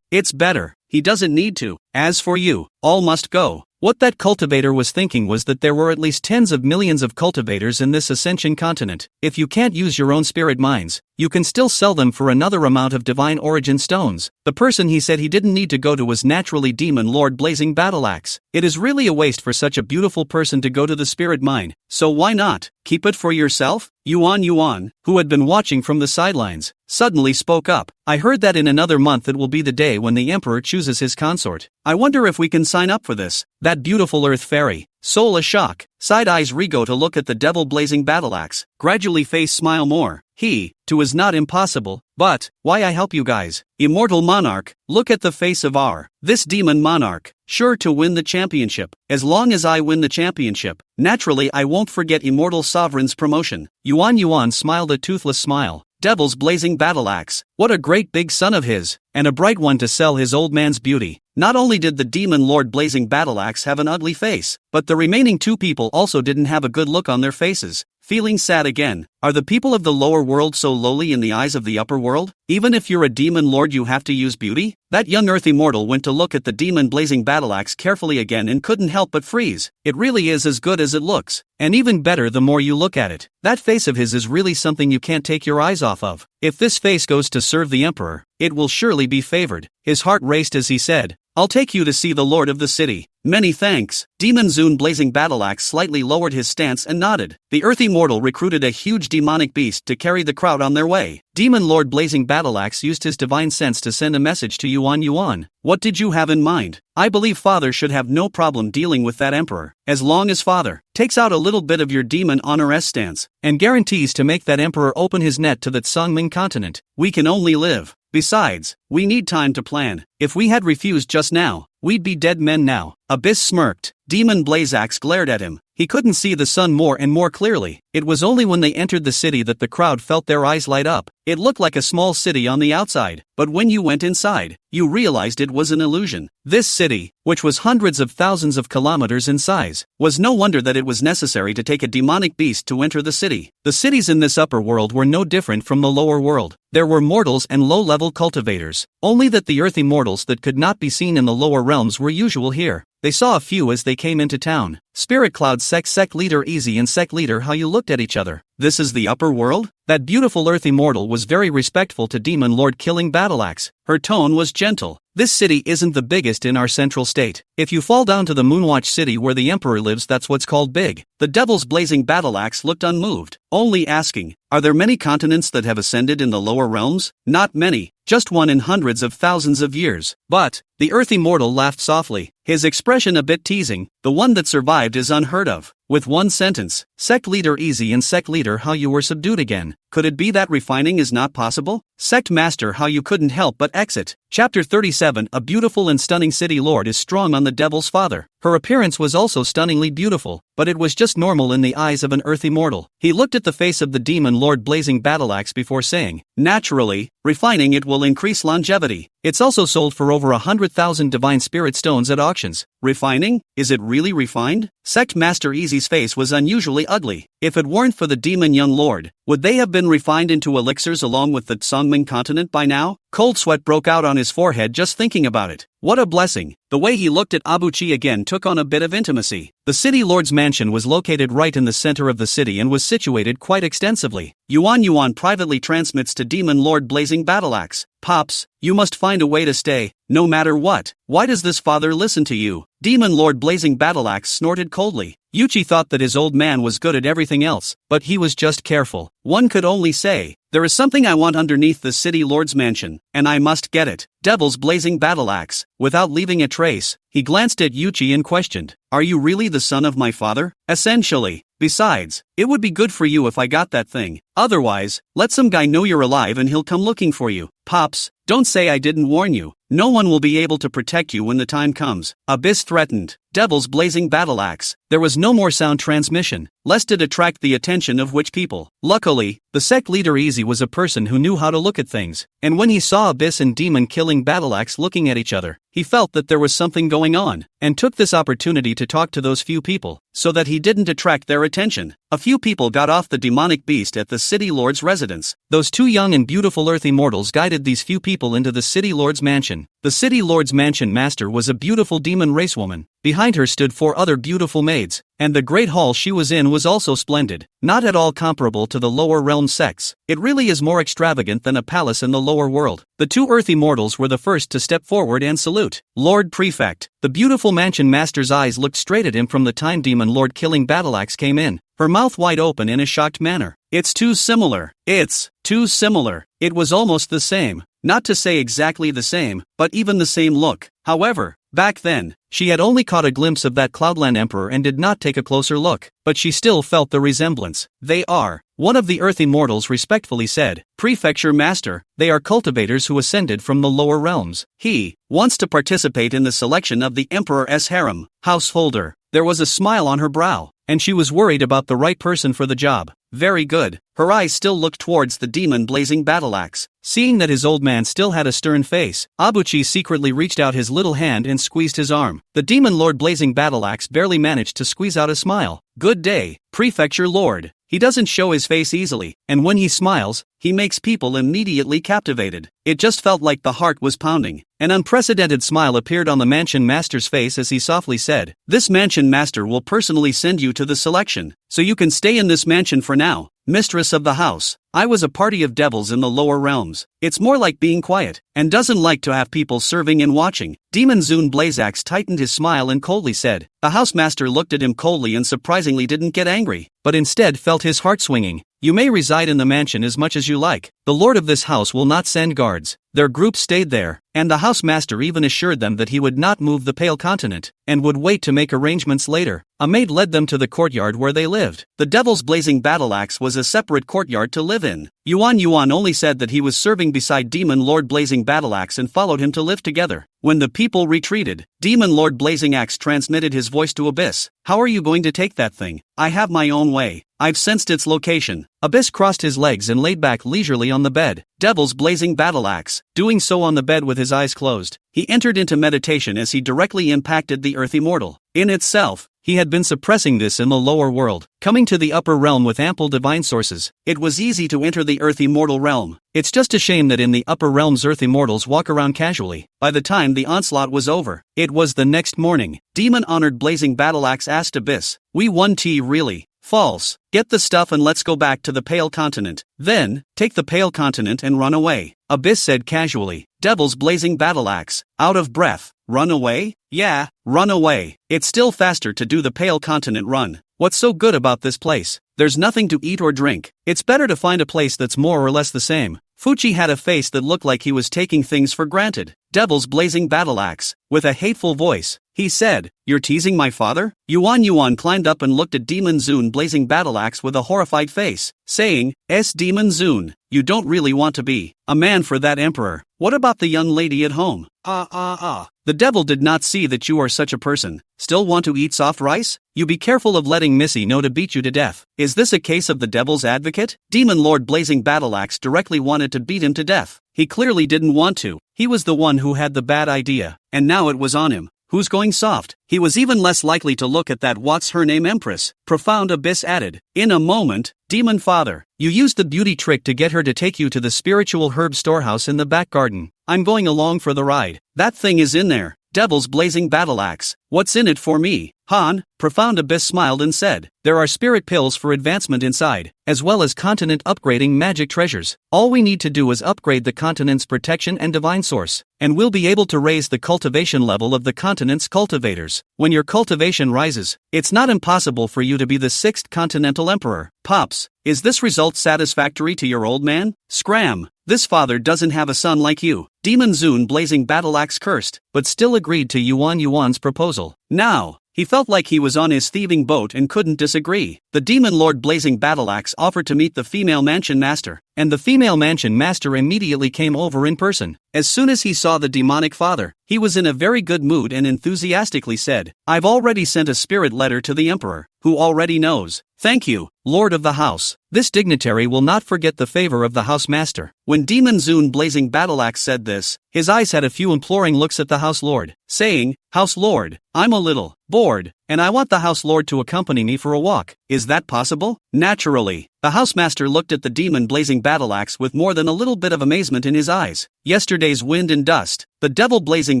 it's better. He doesn't need to. As for you, all must go. What that cultivator was thinking was that there were at least tens of millions of cultivators in this ascension continent. If you can't use your own spirit mines, you can still sell them for another amount of divine origin stones. The person he said he didn't need to go to was naturally Demon Lord Blazing Battleaxe. It is really a waste for such a beautiful person to go to the spirit mine, so why not? Keep it for yourself? Yuan, who had been watching from the sidelines, suddenly spoke up. I heard that in another month it will be the day when the emperor chooses his consort. I wonder if we can sign up for this. That beautiful earth fairy, soul a shock, side eyes Rigo to look at the devil blazing battleaxe, gradually face smile more. He, too, is not impossible, but, why I help you guys? Immortal monarch, look at the face of this demon monarch, sure to win the championship. As long as I win the championship, naturally I won't forget immortal sovereign's promotion. Yuan smiled a toothless smile. Devil's blazing battleaxe, what a great big son of his, and a bright one to sell his old man's beauty. Not only did the demon lord blazing battleaxe have an ugly face, but the remaining two people also didn't have a good look on their faces. Feeling sad again. Are the people of the lower world so lowly in the eyes of the upper world? Even if you're a demon lord you have to use beauty? That young earth immortal went to look at the demon blazing battleaxe carefully again and couldn't help but freeze. It really is as good as it looks, and even better the more you look at it. That face of his is really something you can't take your eyes off of. If this face goes to serve the emperor, it will surely be favored. His heart raced as he said, I'll take you to see the lord of the city. Many thanks. Demon Zune Blazing Battleaxe slightly lowered his stance and nodded. The Earth Immortal recruited a huge demonic beast to carry the crowd on their way. Demon Lord Blazing Battleaxe used his divine sense to send a message to Yuan. What did you have in mind? I believe Father should have no problem dealing with that Emperor, as long as Father takes out a little bit of your demon honor stance, and guarantees to make that Emperor open his net to that Songming continent. We can only live. Besides, we need time to plan. If we had refused just now, we'd be dead men now. Abyss smirked. Demon Blazax glared at him. He couldn't see the sun more and more clearly. It was only when they entered the city that the crowd felt their eyes light up. It looked like a small city on the outside, but when you went inside, you realized it was an illusion. This city, which was hundreds of thousands of kilometers in size, was no wonder that it was necessary to take a demonic beast to enter the city. The cities in this upper world were no different from the lower world. There were mortals and low-level cultivators, only that the earth immortals that could not be seen in the lower realms were usual here. They saw a few as they came into town. Spirit Cloud Sect Leader Easy and Sect Leader How you looked at each other. This is the upper world? That beautiful earth immortal was very respectful to Demon Lord Killing Battleaxe. Her tone was gentle. This city isn't the biggest in our central state. If you fall down to the Moonwatch city where the Emperor lives, that's what's called big. The Devil's Blazing Battleaxe looked unmoved, only asking, are there many continents that have ascended in the lower realms? Not many, just one in hundreds of thousands of years. But, the Earth Immortal laughed softly, his expression a bit teasing. The one that survived is unheard of. With one sentence, Sect Leader Easy and Sect Leader How you were subdued again. Could it be that refining is not possible? Sect Master How you couldn't help but exit. Chapter 37. A beautiful and stunning city lord is strong on the Devil's father. Her appearance was also stunningly beautiful, but it was just normal in the eyes of an Earth Immortal. He looked at the face of the Demon Lord Blazing Battleaxe before saying, naturally, refining it will increase longevity. It's also sold for over 100,000 divine spirit stones at auctions. Refining? Is it really refined? Sect Master Easy's face was unusually ugly. If it weren't for the demon young lord, would they have been refined into elixirs along with the Songming continent by now? Cold sweat broke out on his forehead just thinking about it. What a blessing. The way he looked at Abuchi again took on a bit of intimacy. The city lord's mansion was located right in the center of the city and was situated quite extensively. Yuan privately transmits to Demon Lord Blazing Battleaxe. Pops, you must find a way to stay, no matter what. Why does this father listen to you? Demon Lord Blazing Battleaxe snorted coldly. Yuchi thought that his old man was good at everything else, but he was just careful. One could only say, there is something I want underneath the city lord's mansion, and I must get it. Devil's Blazing Battleaxe. Without leaving a trace, he glanced at Yuchi and questioned, are you really the son of my father? Essentially. Besides, it would be good for you if I got that thing. Otherwise, let some guy know you're alive and he'll come looking for you. Pops, don't say I didn't warn you. No one will be able to protect you when the time comes. Abyss threatened. Devil's Blazing Battleaxe. There was no more sound transmission, lest it attract the attention of witch people. Luckily, the sect leader Easy was a person who knew how to look at things, and when he saw Abyss and Demon Killing Battleaxe looking at each other, he felt that there was something going on, and took this opportunity to talk to those few people, so that he didn't attract their attention. A few people got off the demonic beast at the city lord's residence. Those two young and beautiful earth immortals guided these few people into the city lord's mansion. The city lord's mansion master was a beautiful demon race woman. Behind her stood 4 other beautiful maids, and the great hall she was in was also splendid, not at all comparable to the lower realm sects. It really is more extravagant than a palace in the lower world. The 2 earthy mortals were the first to step forward and salute. Lord Prefect. The beautiful mansion master's eyes looked straight at him from the time demon lord killing Battleaxe came in, her mouth wide open in a shocked manner. It's too similar. It's too similar. It was almost the same. Not to say exactly the same, but even the same look. However, back then, she had only caught a glimpse of that Cloudland Emperor and did not take a closer look, but she still felt the resemblance. They are, one of the earthy mortals respectfully said, Prefecture Master, they are cultivators who ascended from the lower realms. He wants to participate in the selection of the Emperor's harem. Householder. There was a smile on her brow, and she was worried about the right person for the job. Very good. Her eyes still looked towards the demon blazing Battleaxe. Seeing that his old man still had a stern face, Abuchi secretly reached out his little hand and squeezed his arm. The demon lord blazing Battleaxe barely managed to squeeze out a smile. Good day, Prefecture Lord. He doesn't show his face easily, and when he smiles, he makes people immediately captivated. It just felt like the heart was pounding. An unprecedented smile appeared on the mansion master's face as he softly said, This mansion master will personally send you to the selection, so you can stay in this mansion for now, mistress of the house. I was a party of devils in the lower realms. It's more like being quiet, and doesn't like to have people serving and watching. Demon Zune Blazax tightened his smile and coldly said. The housemaster looked at him coldly and surprisingly didn't get angry, but instead felt his heart swinging. You may reside in the mansion as much as you like. The lord of this house will not send guards. Their group stayed there, and the housemaster even assured them that he would not move the Pale Continent, and would wait to make arrangements later. A maid led them to the courtyard where they lived. The Devil's Blazing Battleaxe was a separate courtyard to live in. Yuan only said that he was serving beside Demon Lord Blazing Battleaxe and followed him to live together. When the people retreated, Demon Lord Blazing Axe transmitted his voice to Abyss. How are you going to take that thing? I have my own way. I've sensed its location. Abyss crossed his legs and laid back leisurely on the bed. Devil's Blazing Battleaxe, doing so on the bed with his eyes closed. He entered into meditation as he directly impacted the earthy mortal. In itself, he had been suppressing this in the lower world. Coming to the upper realm with ample divine sources, it was easy to enter the earthy mortal realm. It's just a shame that in the upper realms earthy mortals walk around casually. By the time the onslaught was over, it was the next morning. Demon-honored Blazing Battleaxe asked Abyss, We won really? False. Get the stuff and let's go back to the Pale Continent. Then, take the Pale Continent and run away. Abyss said casually. Devil's Blazing Battleaxe, out of breath. Run away? Yeah, run away. It's still faster to do the Pale Continent run. What's so good about this place? There's nothing to eat or drink. It's better to find a place that's more or less the same. Fuchi had a face that looked like he was taking things for granted. Devil's Blazing Battleaxe, with a hateful voice, he said, You're teasing my father? Yuan climbed up and looked at Demon Zune Blazing Battleaxe with a horrified face, saying, Demon Zune, you don't really want to be a man for that emperor. What about the young lady at home? The devil did not see that you are such a person. Still want to eat soft rice? You be careful of letting Missy know to beat you to death. Is this a case of the devil's advocate? Demon Lord Blazing Battleaxe directly wanted to beat him to death. He clearly didn't want to. He was the one who had the bad idea, and now it was on him. Who's going soft? He was even less likely to look at that what's-her-name empress. Profound Abyss added. In a moment, Demon Father, you used the beauty trick to get her to take you to the spiritual herb storehouse in the back garden. I'm going along for the ride. That thing is in there. Devil's Blazing Battleaxe. What's in it for me? Han, Profound Abyss smiled and said, There are spirit pills for advancement inside, as well as continent upgrading magic treasures. All we need to do is upgrade the continent's protection and divine source, and we'll be able to raise the cultivation level of the continent's cultivators. When your cultivation rises, it's not impossible for you to be the 6th continental emperor. Pops, is this result satisfactory to your old man? Scram! This father doesn't have a son like you. Demon Zune Blazing Battleaxe cursed, but still agreed to Yuan's proposal. Now, he felt like he was on his thieving boat and couldn't disagree. The Demon Lord Blazing Battleaxe offered to meet the female mansion master, and the female mansion master immediately came over in person. As soon as he saw the demonic father, he was in a very good mood and enthusiastically said, I've already sent a spirit letter to the emperor, who already knows. Thank you, Lord of the House. This dignitary will not forget the favor of the house master. When Demon Zune Blazing Battleaxe said this, his eyes had a few imploring looks at the house lord, saying, House Lord, I'm a little bored, and I want the House Lord to accompany me for a walk. Is that possible? Naturally. The Housemaster looked at the demon blazing battle axe with more than a little bit of amazement in his eyes. Yesterday's wind and dust, the devil blazing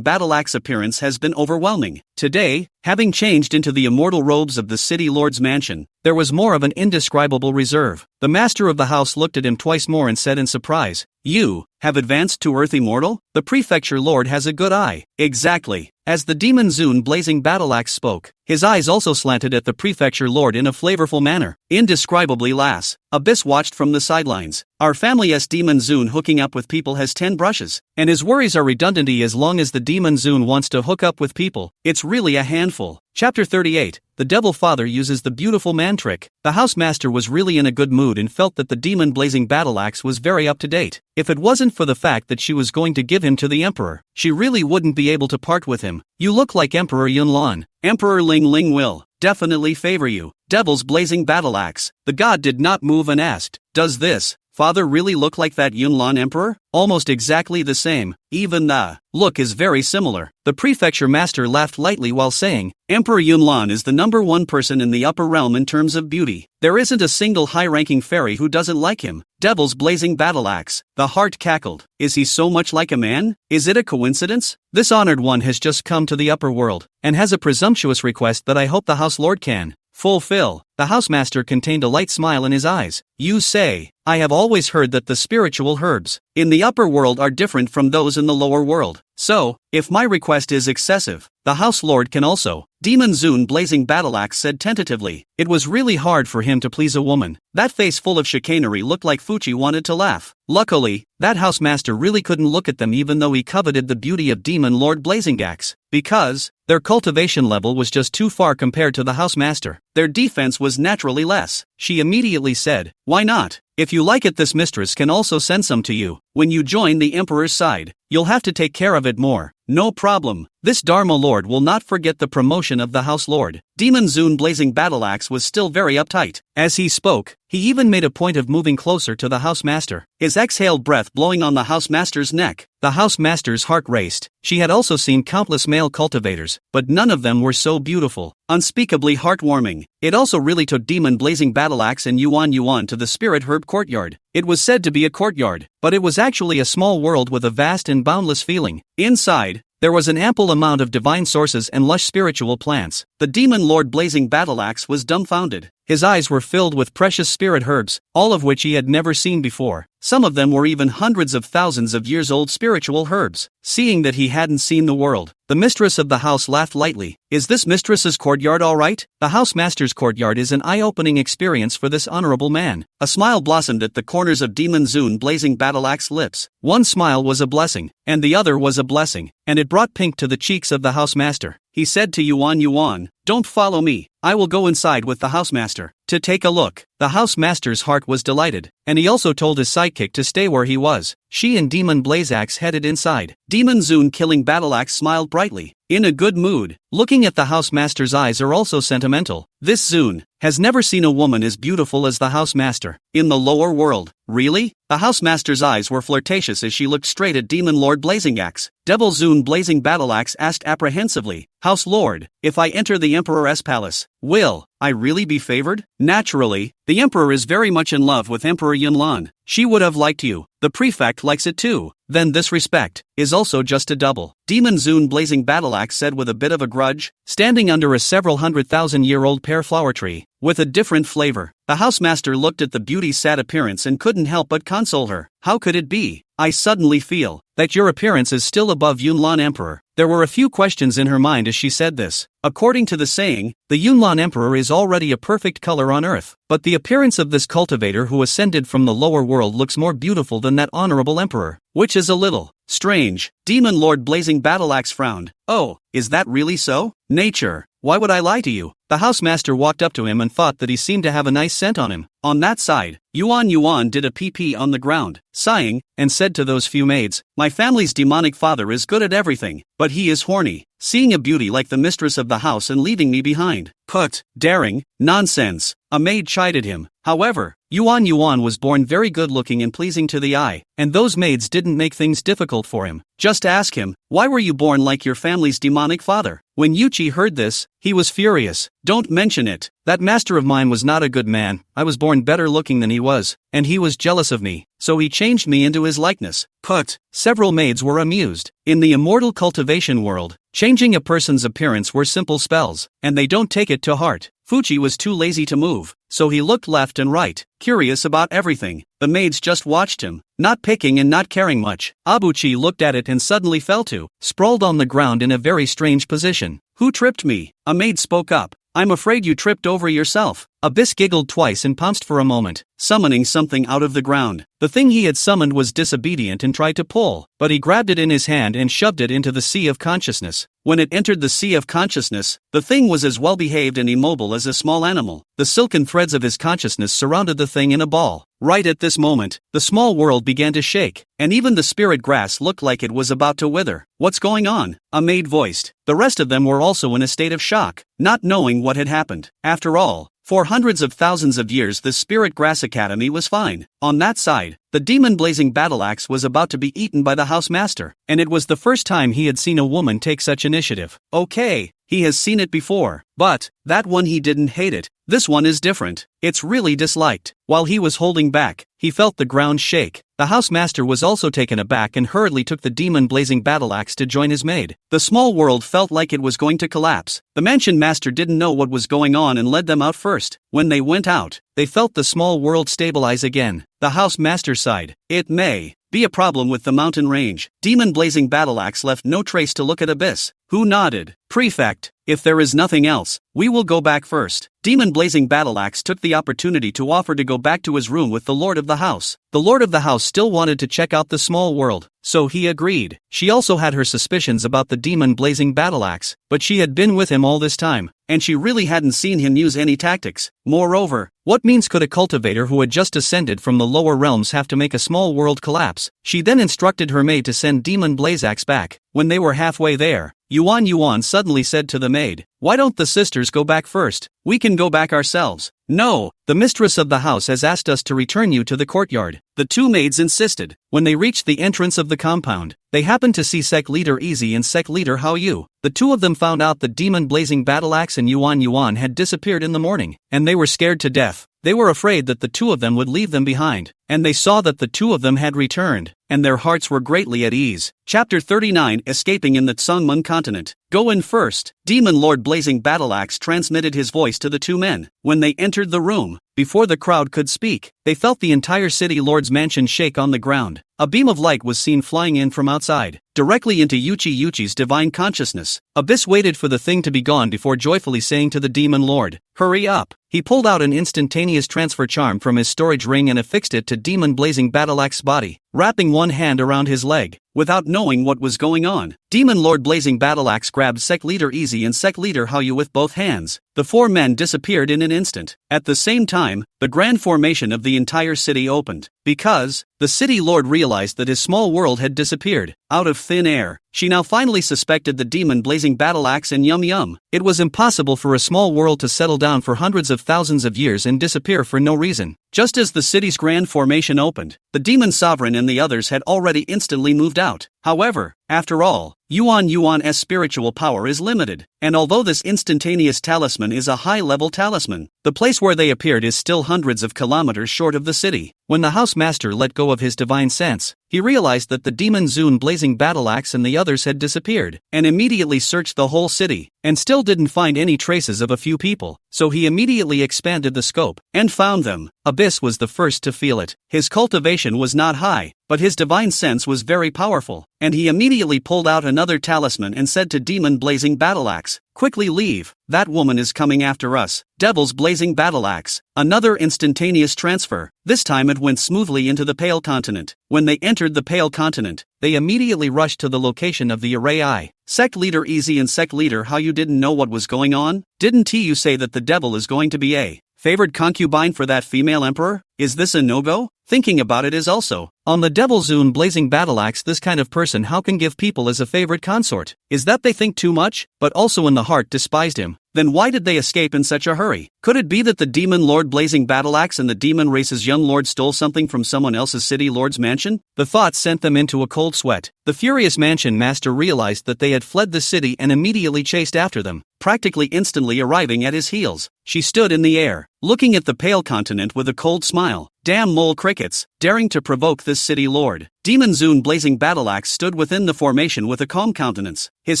battle axe appearance has been overwhelming. Today, having changed into the immortal robes of the city lord's mansion, there was more of an indescribable reserve. The master of the house looked at him twice more and said in surprise, "You have advanced to Earth Immortal? The prefecture lord has a good eye." Exactly. As the demon Zune blazing battle axe spoke, his eyes also slanted at the prefecture lord in a flavorful manner. Indescribably lass, Abyss watched from the sidelines. Our family's demon Zune hooking up with people has 10 brushes, and his worries are redundancy as long as the demon Zune wants to hook up with people. It's really a handful. Chapter 38. The Devil Father uses the beautiful man trick. The Housemaster was really in a good mood and felt that the demon blazing battle axe was very up to date. If it wasn't for the fact that she was going to give him to the Emperor, she really wouldn't be able to part with him. You look like Emperor Yunlan. Emperor Ling Ling will definitely favor you. Devil's blazing battle axe. The god did not move and asked, "Does this father really look like that Yunlan emperor?" Almost exactly the same. Even the look is very similar. The prefecture master laughed lightly while saying, "Emperor Yunlan is the #1 person in the upper realm in terms of beauty. There isn't a single high-ranking fairy who doesn't like him." Devil's blazing battle axe. The heart cackled. Is he so much like a man? Is it a coincidence? This honored one has just come to the upper world, and has a presumptuous request that I hope the House Lord can fulfill. The Housemaster contained a light smile in his eyes. You say, I have always heard that the spiritual herbs in the upper world are different from those in the lower world. So, if my request is excessive, the House Lord can also. Demon Zune blazing battle axe said tentatively. It was really hard for him to please a woman. That face full of chicanery looked like Fuchi wanted to laugh. Luckily, that Housemaster really couldn't look at them even though he coveted the beauty of Demon Lord Blazing Axe, because their cultivation level was just too far compared to the Housemaster. Their defense was naturally less. She immediately said, "Why not? If you like it, this mistress can also send some to you. When you join the Emperor's side, you'll have to take care of it more." "No problem. This Dharma Lord will not forget the promotion of the House Lord." Demon Zune blazing battle axe was still very uptight. As he spoke, he even made a point of moving closer to the Housemaster, his exhaled breath blowing on the Housemaster's neck. The Housemaster's heart raced. She had also seen countless male cultivators, but none of them were so beautiful, unspeakably heartwarming. It also really took Demon blazing battle axe and Yuan to the Spirit Herb courtyard. It was said to be a courtyard, but it was actually a small world with a vast and boundless feeling. Inside, there was an ample amount of divine sources and lush spiritual plants. The Demon Lord blazing battle axe was dumbfounded. His eyes were filled with precious spirit herbs, all of which he had never seen before. Some of them were even hundreds of thousands of years old spiritual herbs. Seeing that he hadn't seen the world, the mistress of the house laughed lightly. "Is this mistress's courtyard all right?" The Housemaster's courtyard is an eye-opening experience for this honorable man. A smile blossomed at the corners of Demon Zune blazing battle axe lips. One smile was a blessing, and the other was a blessing, and it brought pink to the cheeks of the Housemaster. He said to Yuan, "Don't follow me. I will go inside with the Housemaster to take a look." The Housemaster's heart was delighted, and he also told his sidekick to stay where he was. She and Demon Blazeaxe headed inside. Demon Zune killing battle axe smiled brightly, in a good mood. Looking at the Housemaster's eyes are also sentimental. This Zune has never seen a woman as beautiful as the Housemaster in the lower world. Really? The Housemaster's eyes were flirtatious as she looked straight at Demon Lord Blazing Axe. Devil Zune Blazing Battle Axe asked apprehensively, "House Lord, if I enter the Emperor's palace, will I really be favored?" Naturally, the Emperor is very much in love with Emperor Yunlan. She would have liked you. The prefect likes it too. Then this respect is also just a double. Demon Zune Blazing Battle Axe said with a bit of a grudge, standing under a several 100,000-year-old pear flower tree, with a different flavor. The Housemaster looked at the beauty's sad appearance and couldn't help but console her. "How could it be? I suddenly feel that your appearance is still above Yunlan Emperor." There were a few questions in her mind as she said this. According to the saying, the Yunlan Emperor is already a perfect color on earth, but the appearance of this cultivator who ascended from the lower world looks more beautiful than that honorable emperor, which is a little strange. Demon Lord Blazing Battle Axe frowned. "Oh, is that really so? Nature, why would I lie to you? The housemaster walked up to him and thought that he seemed to have a nice scent on him. On that side, Yuan did a pee on the ground, sighing, and said to those few maids, "My family's demonic father is good at everything, but he is horny, seeing a beauty like the mistress of the house and leaving me behind." Put, daring, nonsense, a maid chided him. However, Yuan was born very good looking and pleasing to the eye, and those maids didn't make things difficult for him. Just ask him, "Why were you born like your family's demonic father?" When Yuchi heard this, he was furious. "Don't mention it. That master of mine was not a good man. I was born better looking than he was, and he was jealous of me, so he changed me into his likeness." Put, several maids were amused. In the immortal cultivation world, changing a person's appearance were simple spells, and they don't take it to heart. Fuchi was too lazy to move, so he looked left and right, curious about everything. The maids just watched him, not picking and not caring much. Abuchi looked at it and suddenly fell to, sprawled on the ground in a very strange position. "Who tripped me?" A maid spoke up. "I'm afraid you tripped over yourself." Abyss giggled twice and pounced for a moment, summoning something out of the ground. The thing he had summoned was disobedient and tried to pull, but he grabbed it in his hand and shoved it into the sea of consciousness. When it entered the sea of consciousness, the thing was as well behaved and immobile as a small animal. The silken threads of his consciousness surrounded the thing in a ball. Right at this moment, the small world began to shake, and even the spirit grass looked like it was about to wither. "What's going on?" a maid voiced. The rest of them were also in a state of shock, not knowing what had happened. After all, for hundreds of thousands of years the Spirit Grass Academy was fine. On that side, the demon-blazing battle axe was about to be eaten by the housemaster, and it was the first time he had seen a woman take such initiative. Okay, he has seen it before, but that one he didn't hate it. This one is different. It's really disliked. While he was holding back, he felt the ground shake. The housemaster was also taken aback and hurriedly took the demon-blazing battle axe to join his maid. The small world felt like it was going to collapse. The mansion master didn't know what was going on and led them out first. When they went out, they felt the small world stabilize again. The housemaster sighed. "It may be a problem with the mountain range." Demon-blazing battle axe left no trace to look at Abyss, who nodded. "Prefect, if there is nothing else, we will go back first." Demon-blazing battle axe took the opportunity to offer to go back to his room with the lord of the house. The lord of the house still wanted to check out the small world, so he agreed. She also had her suspicions about the demon-blazing battle axe, but she had been with him all this time, and she really hadn't seen him use any tactics. Moreover, what means could a cultivator who had just ascended from the lower realms have to make a small world collapse? She then instructed her maid to send Demon Blazaxe back. When they were halfway there, Yuan suddenly said to the maid, "Why don't the sisters go back first? We can go back ourselves." "No, the mistress of the house has asked us to return you to the courtyard." The two maids insisted. When they reached the entrance of the compound, they happened to see Sect Leader Easy and Sect Leader Hao Yu. The two of them found out the demon-blazing battle axe and Yuan had disappeared in the morning, and they were scared to death. They were afraid that the two of them would leave them behind, and they saw that the two of them had returned, and their hearts were greatly at ease. Chapter 39, Escaping in the Tsungmun Continent. "Go in first." Demon Lord Blazing Battle Axe transmitted his voice to the two men. When they entered the room, before the crowd could speak, they felt the entire city lord's mansion shake on the ground. A beam of light was seen flying in from outside, directly into Yuchi's divine consciousness. Abyss waited for the thing to be gone before joyfully saying to the demon lord, "Hurry up." He pulled out an instantaneous transfer charm from his storage ring and affixed it to Demon Blazing Battle Axe's body, wrapping one hand around his leg. Without knowing what was going on, Demon Lord Blazing Battle Axe grabbed Sect Leader Easy and Sect Leader Hao Yu with both hands. The four men disappeared in an instant. At the same time, the grand formation of the entire city opened. Because the city lord realized that his small world had disappeared out of thin air. She now finally suspected the demon blazing battle axe and Yum. It was impossible for a small world to settle down for hundreds of thousands of years and disappear for no reason. Just as the city's grand formation opened, the demon sovereign and the others had already instantly moved out. However, after all, Yuan's spiritual power is limited, and although this instantaneous talisman is a high-level talisman, the place where they appeared is still hundreds of kilometers short of the city. When the housemaster let go of his divine sense, he realized that the demon Zune blazing battle axe and the others had disappeared, and immediately searched the whole city, and still didn't find any traces of a few people, so he immediately expanded the scope, and found them. Abyss was the first to feel it. His cultivation was not high, but his divine sense was very powerful, and he immediately pulled out another talisman and said to Demon Blazing Battleaxe, "Quickly leave, that woman is coming after us." Devil's Blazing Battleaxe, another instantaneous transfer. This time it went smoothly into the Pale Continent. When they entered the Pale Continent, they immediately rushed to the location of the Array Eye. Sect Leader Easy and Sect Leader, how you didn't know what was going on? Didn't you say that the devil is going to be a favored concubine for that female emperor? Is this a no-go? Thinking about it is also. On the Devil's Own Blazing Battleaxe, this kind of person how can give people as a favorite consort? Is that they think too much, but also in the heart despised him? Then why did they escape in such a hurry? Could it be that the Demon Lord Blazing Battleaxe and the Demon Race's young lord stole something from someone else's city lord's mansion? The thought sent them into a cold sweat. The furious mansion master realized that they had fled the city and immediately chased after them, practically instantly arriving at his heels. She stood in the air, looking at the Pale Continent with a cold smile. Damn mole crickets, daring to provoke this city lord. Demon Zune Blazing Battleaxe stood within the formation with a calm countenance, his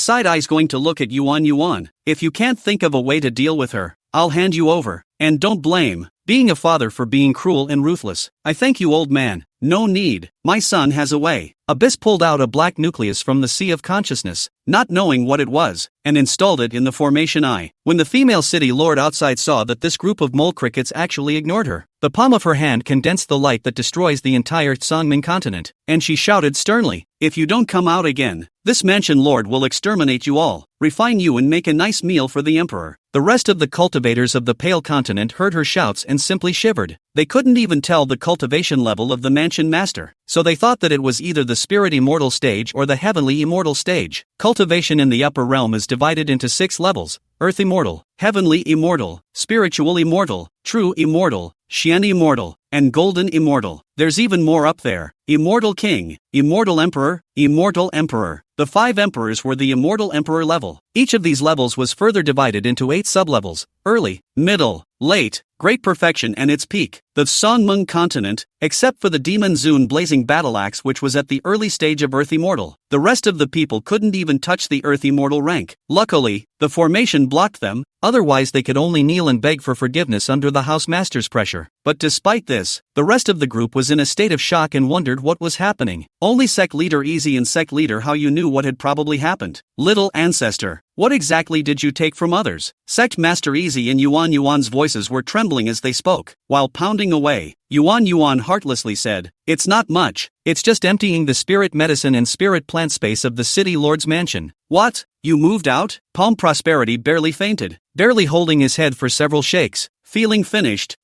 side eyes going to look at Yuan. If you can't think of a way to deal with her, I'll hand you over, and don't blame being a father for being cruel and ruthless. I thank you, old man. No need, my son has a way. Abyss pulled out a black nucleus from the sea of consciousness, not knowing what it was, and installed it in the formation eye. When the female city lord outside saw that this group of mole crickets actually ignored her, the palm of her hand condensed the light that destroys the entire Songmin continent, and she shouted sternly, "If you don't come out again, this mansion lord will exterminate you all, refine you and make a nice meal for the emperor." The rest of the cultivators of the Pale Continent heard her shouts and simply shivered. They couldn't even tell the cultivation level of the mansion master, so they thought that it was either the spirit immortal stage or the heavenly immortal stage. Cultivation in the upper realm is divided into 6 levels: Earth Immortal, Heavenly Immortal, Spiritual Immortal, True Immortal, Xian Immortal, and Golden Immortal. There's even more up there: Immortal King, Immortal Emperor, Immortal Emperor. The 5 emperors were the Immortal Emperor level. Each of these levels was further divided into 8 sublevels: early, middle, late, great perfection and its peak. The Songmeng continent, except for the Demon Zune Blazing Battleaxe which was at the early stage of Earth Immortal. The rest of the people couldn't even touch the Earth Immortal rank. Luckily, the formation blocked them, otherwise they could only kneel and beg for forgiveness under the house master's pressure. But despite this, the rest of the group was in a state of shock and wondered what was happening. Only Sect Leader Easy and Sect Leader How you knew what had probably happened. Little ancestor, what exactly did you take from others? Sect Master Easy and Yuan's voices were trembling as they spoke. While pounding away, Yuan heartlessly said, "It's not much, it's just emptying the spirit medicine and spirit plant space of the city lord's mansion." "What? You moved out?" Palm Prosperity barely fainted, barely holding his head for several shakes. Feeling finished.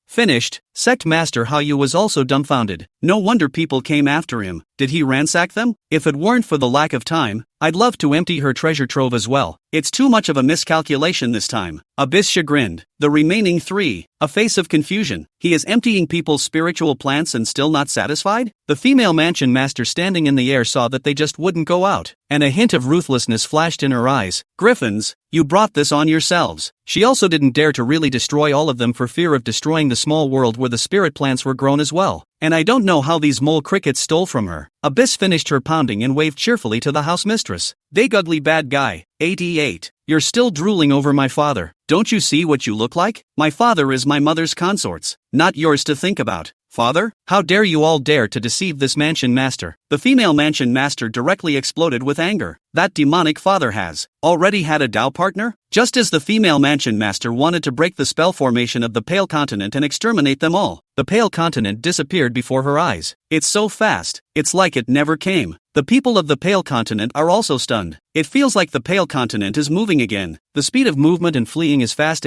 Sect Master Haoyu was also dumbfounded. No wonder people came after him. Did he ransack them? If it weren't for the lack of time, I'd love to empty her treasure trove as well. It's too much of a miscalculation this time. Abyss chagrined. The remaining 3, a face of confusion. He is emptying people's spiritual plants and still not satisfied? The female mansion master standing in the air saw that they just wouldn't go out, and a hint of ruthlessness flashed in her eyes. "Griffins, you brought this on yourselves." She also didn't dare to really destroy all of them for fear of destroying the small world where the spirit plants were grown as well. And I don't know how these mole crickets stole from her. Abyss finished her pounding and waved cheerfully to the house mistress. "Big ugly bad guy, 88. You're still drooling over my father. Don't you see what you look like? My father is my mother's consorts, not yours to think about." "Father? How dare you all dare to deceive this mansion master?" The female mansion master directly exploded with anger. That demonic father has already had a Dao partner? Just as the female mansion master wanted to break the spell formation of the Pale Continent and exterminate them all, the Pale Continent disappeared before her eyes. It's so fast, it's like it never came. The people of the Pale Continent are also stunned. It feels like the Pale Continent is moving again. The speed of movement and fleeing is fast.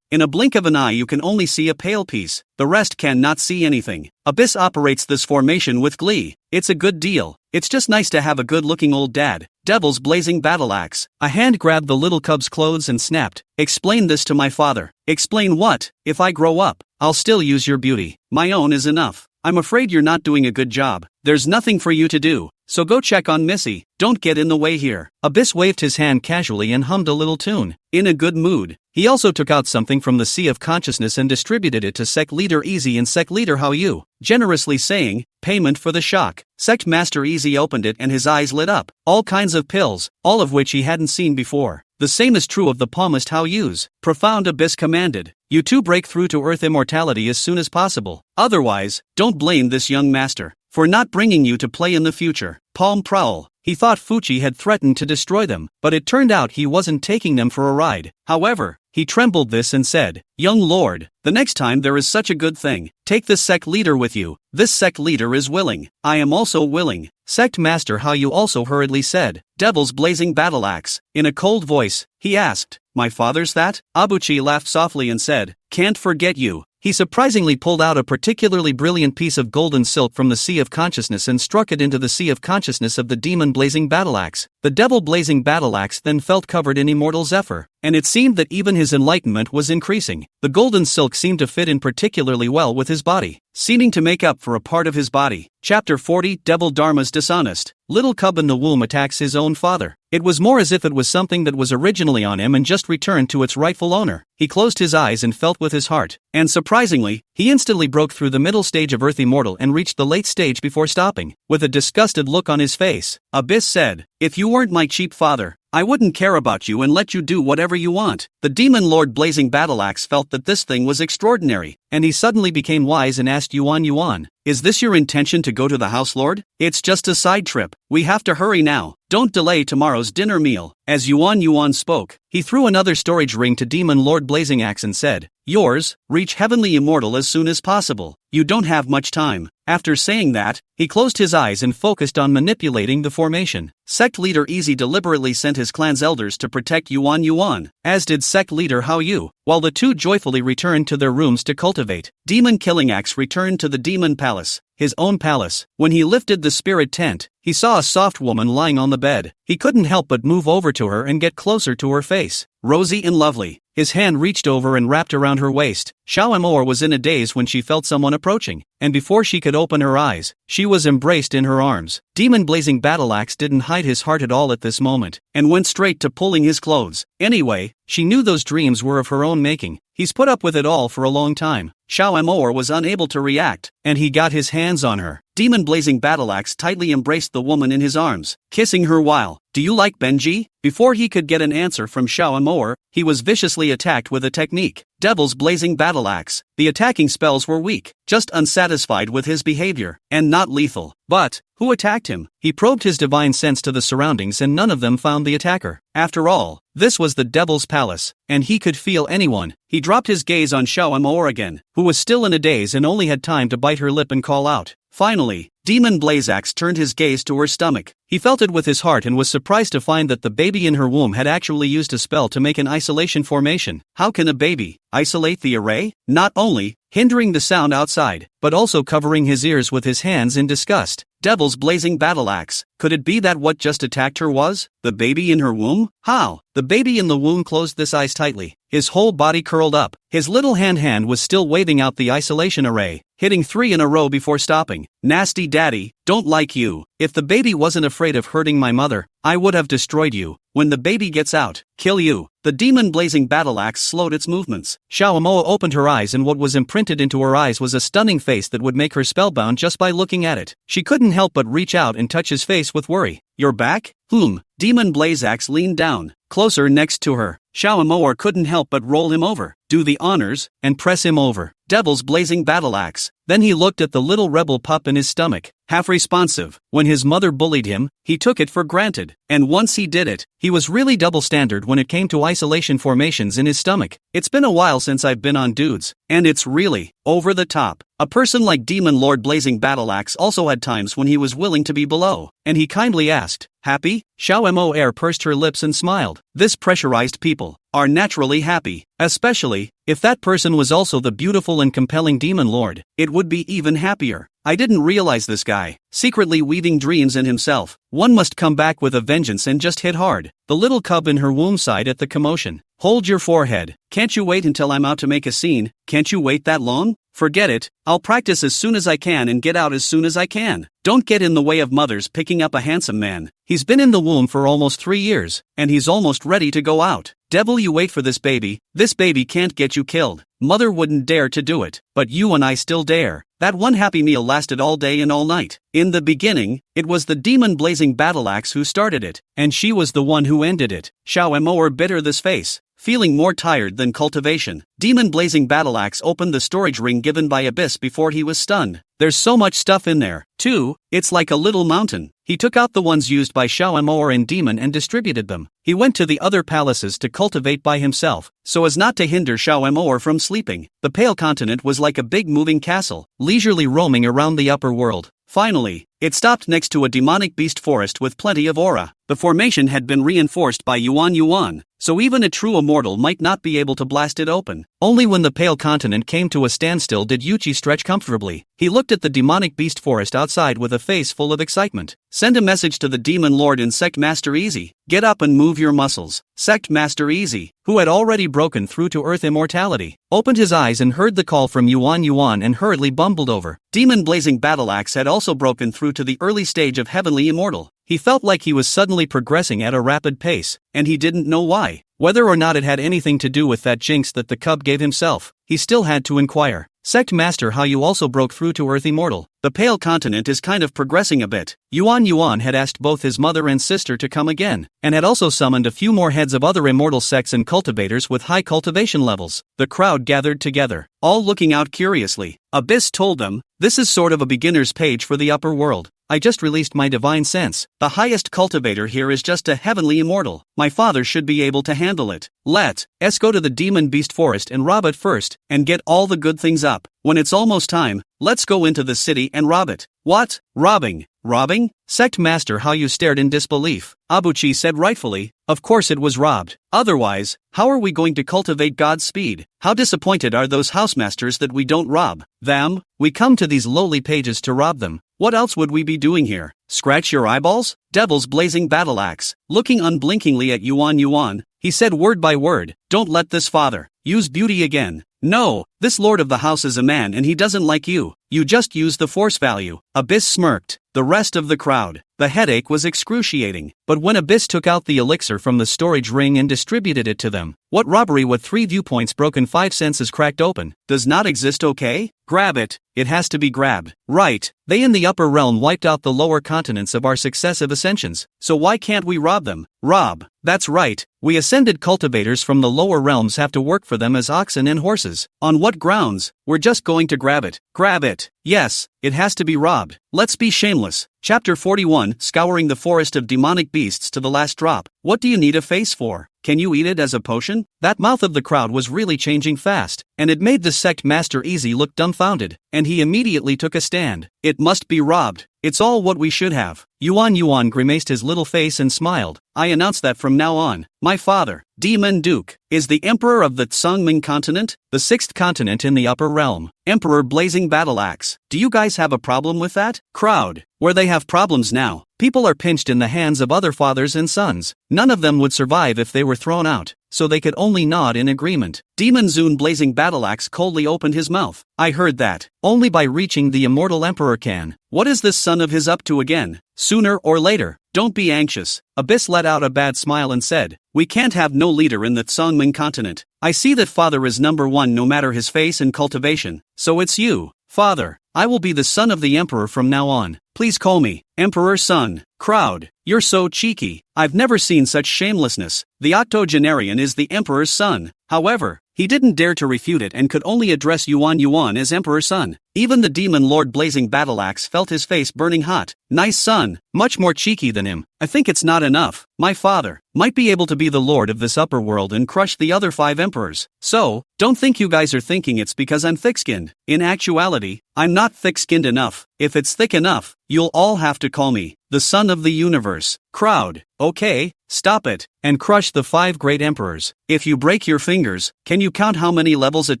In a blink of an eye you can only see a pale piece. The rest cannot see anything. Abyss operates this formation with glee. It's a good deal. It's just nice to have a good-looking old dad. Devil's Blazing Battleaxe. A hand grabbed the little cub's clothes and snapped. "Explain this to my father." "Explain what? If I grow up, I'll still use your beauty. My own is enough. I'm afraid you're not doing a good job. There's nothing for you to do, so go check on Missy. Don't get in the way here." Abyss waved his hand casually and hummed a little tune. In a good mood, he also took out something from the sea of consciousness and distributed it to Sect Leader Easy and Sect Leader Haoyu, generously saying, "Payment for the shock." Sect Master Easy opened it and his eyes lit up. All kinds of pills, all of which he hadn't seen before. The same is true of the palmist how use. Profound abyss commanded. You two break through to earth immortality as soon as possible. Otherwise, don't blame this young master for not bringing you to play in the future. Palm prowl. He thought Fuchi had threatened to destroy them, but it turned out he wasn't taking them for a ride. However, he trembled this and said, "Young lord, the next time there is such a good thing, take this sect leader with you. This sect leader is willing. I am also willing." Sect master how you also hurriedly said, "Devil's blazing battle axe." In a cold voice, he asked, "My father's that?" Abuchi laughed softly and said, "Can't forget you." He surprisingly pulled out a particularly brilliant piece of golden silk from the Sea of Consciousness and struck it into the Sea of Consciousness of the demon blazing battle axe. The devil blazing battle axe then felt covered in immortal zephyr, and it seemed that even his enlightenment was increasing. The golden silk seemed to fit in particularly well with his body, seeming to make up for a part of his body. Chapter 40 Devil Dharma's Dishonest. Little cub in the womb attacks his own father. It was more as if it was something that was originally on him and just returned to its rightful owner. He closed his eyes and felt with his heart, and surprisingly, he instantly broke through the middle stage of Earth Immortal and reached the late stage before stopping. With a disgusted look on his face, Abyss said, "If you weren't my cheap father, I wouldn't care about you and let you do whatever you want." The demon lord blazing battle axe felt that this thing was extraordinary, and he suddenly became wise and asked Yuan, "Is this your intention to go to the house, lord? It's just a side trip. We have to hurry now. Don't delay tomorrow's dinner meal." As Yuan spoke, he threw another storage ring to demon lord blazing axe and said, "Yours, reach heavenly immortal as soon as possible. You don't have much time." After saying that, he closed his eyes and focused on manipulating the formation. Sect leader Easy deliberately sent his clan's elders to protect Yuan, as did sect leader Hao Yu, while the two joyfully returned to their rooms to cultivate. Demon Killing Axe returned to the demon palace, his own palace. When he lifted the spirit tent, he saw a soft woman lying on the bed. He couldn't help but move over to her and get closer to her face. Rosy and lovely, his hand reached over and wrapped around her waist. Xiao Amor was in a daze when she felt someone approaching, and before she could open her eyes, she was embraced in her arms. Demon Blazing Battle Axe didn't hide his heart at all at this moment, and went straight to pulling his clothes. Anyway, she knew those dreams were of her own making. He's put up with it all for a long time. Xiao Amor was unable to react, and he got his hands on her. Demon Blazing Battle Axe tightly embraced the woman in his arms, kissing her while, "Do you like Benji?" Before he could get an answer from Xiao Amor, he was viciously attacked with a technique. Devil's Blazing Battle Axe. The attacking spells were weak, just unsatisfied with his behavior, and not lethal. But, who attacked him? He probed his divine sense to the surroundings and none of them found the attacker. After all, this was the Devil's Palace, and he could feel anyone. He dropped his gaze on Xiao Amor again, who was still in a daze and only had time to bite her lip and call out. Finally, Demon Blazax turned his gaze to her stomach. He felt it with his heart and was surprised to find that the baby in her womb had actually used a spell to make an isolation formation. How can a baby isolate the array? Not only hindering the sound outside, but also covering his ears with his hands in disgust. Devil's Blazing Battle Axe. Could it be that what just attacked her was the baby in her womb? How? The baby in the womb closed his eyes tightly, his whole body curled up. His little hand was still waving out the isolation array, hitting 3 in a row before stopping. Nasty daddy, don't like you. If the baby wasn't afraid of hurting my mother, I would have destroyed you. When the baby gets out, kill you. The Demon Blazing Battle Axe slowed its movements. Xiao Amoa opened her eyes and what was imprinted into her eyes was a stunning face that would make her spellbound just by looking at it. She couldn't help but reach out and touch his face with worry. You're back? Demon Blazax leaned down, closer next to her. Xiao Amoa couldn't help but roll him over, do the honors, and press him over. Devil's Blazing Battle Axe. Then he looked at the little rebel pup in his stomach, half responsive. When his mother bullied him, he took it for granted. And once he did it, he was really double standard when it came to isolation formations in his stomach. It's been a while since I've been on dudes, and it's really over the top. A person like Demon Lord Blazing Battle Axe also had times when he was willing to be below, and he kindly asked, happy? Xiao Mo Air pursed her lips and smiled. This pressurized people are naturally happy, especially if that person was also the beautiful and compelling Demon Lord. It would be even happier. I didn't realize this guy, secretly weaving dreams in himself. One must come back with a vengeance and just hit hard. The little cub in her womb sighed at the commotion. Hold your forehead. Can't you wait until I'm out to make a scene? Can't you wait that long? Forget it. I'll practice as soon as I can and get out as soon as I can. Don't get in the way of mothers picking up a handsome man. He's been in the womb for almost 3 years, and he's almost ready to go out. Devil, you wait for this baby. This baby can't get you killed. Mother wouldn't dare to do it, but you and I still dare. That one happy meal lasted all day and all night. In the beginning, it was the demon blazing battle axe who started it, and she was the one who ended it. Xiao Mo bitter this face. Feeling more tired than cultivation, demon blazing battle axe opened the storage ring given by Abyss before he was stunned. There's so much stuff in there, too, it's like a little mountain. He took out the ones used by Xiao Mo and Demon and distributed them. He went to the other palaces to cultivate by himself, so as not to hinder Xiao Mo from sleeping. The Pale Continent was like a big moving castle, leisurely roaming around the upper world. Finally, it stopped next to a demonic beast forest with plenty of aura. The formation had been reinforced by Yuan, so even a true immortal might not be able to blast it open. Only when the Pale Continent came to a standstill did Yuchi stretch comfortably. He looked at the demonic beast forest outside with a face full of excitement. Send a message to the Demon Lord and Sect Master Easy. Get up and move your muscles. Sect Master Easy, who had already broken through to Earth immortality, opened his eyes and heard the call from Yuan and hurriedly bumbled over. Demon Blazing Battle Axe had also broken through to the early stage of Heavenly Immortal. He felt like he was suddenly progressing at a rapid pace, and he didn't know why. Whether or not it had anything to do with that jinx that the cub gave himself, he still had to inquire. Sect Master, how you also broke through to Earth Immortal? The Pale Continent is kind of progressing a bit. Yuan had asked both his mother and sister to come again, and had also summoned a few more heads of other immortal sects and cultivators with high cultivation levels. The crowd gathered together, all looking out curiously. Abyss told them, "This is sort of a beginner's page for the upper world. I just released my divine sense. The highest cultivator here is just a heavenly immortal. My father should be able to handle it. Let's go to the demon beast forest and rob it first, and get all the good things up. When it's almost time, let's go into the city and rob it." What? Robbing? Robbing? Sect Master, how you stared in disbelief. Abuchi said rightfully, of course it was robbed. Otherwise, how are we going to cultivate God's speed? How disappointed are those housemasters that we don't rob them? We come to these lowly pages to rob them. What else would we be doing here? Scratch your eyeballs? Devil's blazing battle axe. Looking unblinkingly at Yuan, he said word by word, "Don't let this father use beauty again. No, this lord of the house is a man and he doesn't like you. You just use the force value." Abyss smirked. The rest of the crowd, the headache was excruciating. But when Abyss took out the elixir from the storage ring and distributed it to them, what robbery with 3 viewpoints broken, 5 senses cracked open, does not exist, okay? Grab it, it has to be grabbed. Right, they in the upper realm wiped out the lower continents of our successive ascensions, so why can't we rob them? Rob, that's right, we ascended cultivators from the lower realms have to work for them as oxen and horses. On what grounds? We're just going to grab it. Grab it. Yes, it has to be robbed. Let's be shameless. Chapter 41, Scouring the Forest of Demonic Beasts to the Last Drop. What do you need a face for? Can you eat it as a potion? That mouth of the crowd was really changing fast, and it made the Sect Master Easy look dumbfounded, and he immediately took a stand. It must be robbed. It's all what we should have. Yuan grimaced his little face and smiled. I announce that from now on, my father, Demon Duke, is the Emperor of the Tsangming Continent, the 6th continent in the upper realm. Emperor Blazing Battle Axe. Do you guys have a problem with that? Crowd. Where they have problems now. People are pinched in the hands of other fathers and sons. None of them would survive if they were thrown out, so they could only nod in agreement. Demon Zune Blazing Battle Axe coldly opened his mouth. I heard that. Only by reaching the immortal emperor can. What is this son of his up to again? Sooner or later. Don't be anxious. Abyss let out a bad smile and said, we can't have no leader in the Tsangming continent. I see that father is number 1 no matter his face and cultivation, so it's you, father. I will be the son of the emperor from now on. Please call me Emperor Son. Crowd, you're so cheeky. I've never seen such shamelessness. The octogenarian is the emperor's son. However, he didn't dare to refute it and could only address Yuan as Emperor Son. Even the Demon Lord Blazing Battle Axe felt his face burning hot. Nice son, much more cheeky than him. I think it's not enough. My father might be able to be the lord of this upper world and crush the other 5 emperors. So, don't think you guys are thinking it's because I'm thick-skinned. In actuality, I'm not thick-skinned enough. If it's thick enough, you'll all have to call me the son of the universe. Crowd, okay, stop it, and crush the 5 great emperors. If you break your fingers, can you count how many levels it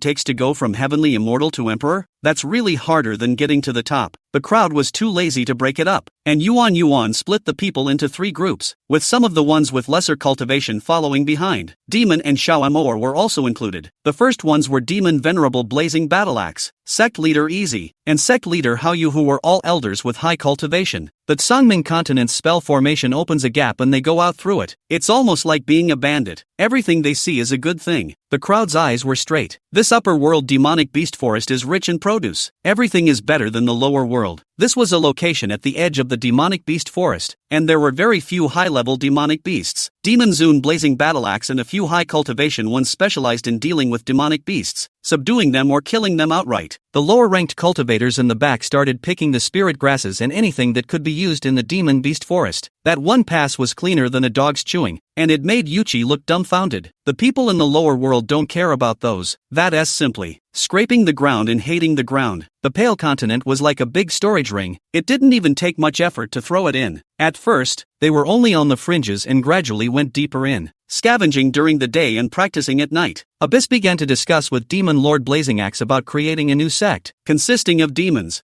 takes to go from heavenly immortal to emperor? That's really harder than getting to the top. The crowd was too lazy to break it up, and Yuan split the people into 3 groups, with some of the ones with lesser cultivation following behind. Demon and Xiao were also included. The first ones were Demon Venerable Blazing Battle Axe, Sect Leader Easy, and Sect Leader Hao Yu, who were all elders with high cultivation. The Tsangming continent's spell formation opens a gap in when they go out through it. It's almost like being a bandit. Everything they see is a good thing. The crowd's eyes were straight. This upper world demonic beast forest is rich in produce. Everything is better than the lower world. This was a location at the edge of the demonic beast forest, and there were very few high-level demonic beasts. Demon Zune blazing battle axe and a few high cultivation ones specialized in dealing with demonic beasts, subduing them or killing them outright. The lower-ranked cultivators in the back started picking the spirit grasses and anything that could be used in the demon beast forest. That one pass was cleaner than a dog's chewing, and it made Yuchi look dumbfounded. The people in the lower world don't care about those. That's simply scraping the ground and hating the ground. The Pale Continent was like a big storage ring. It didn't even take much effort to throw it in. At first, they were only on the fringes and gradually went deeper in, scavenging during the day and practicing at night. Abyss began to discuss with Demon Lord Blazing Axe about creating a new sect, consisting of demons,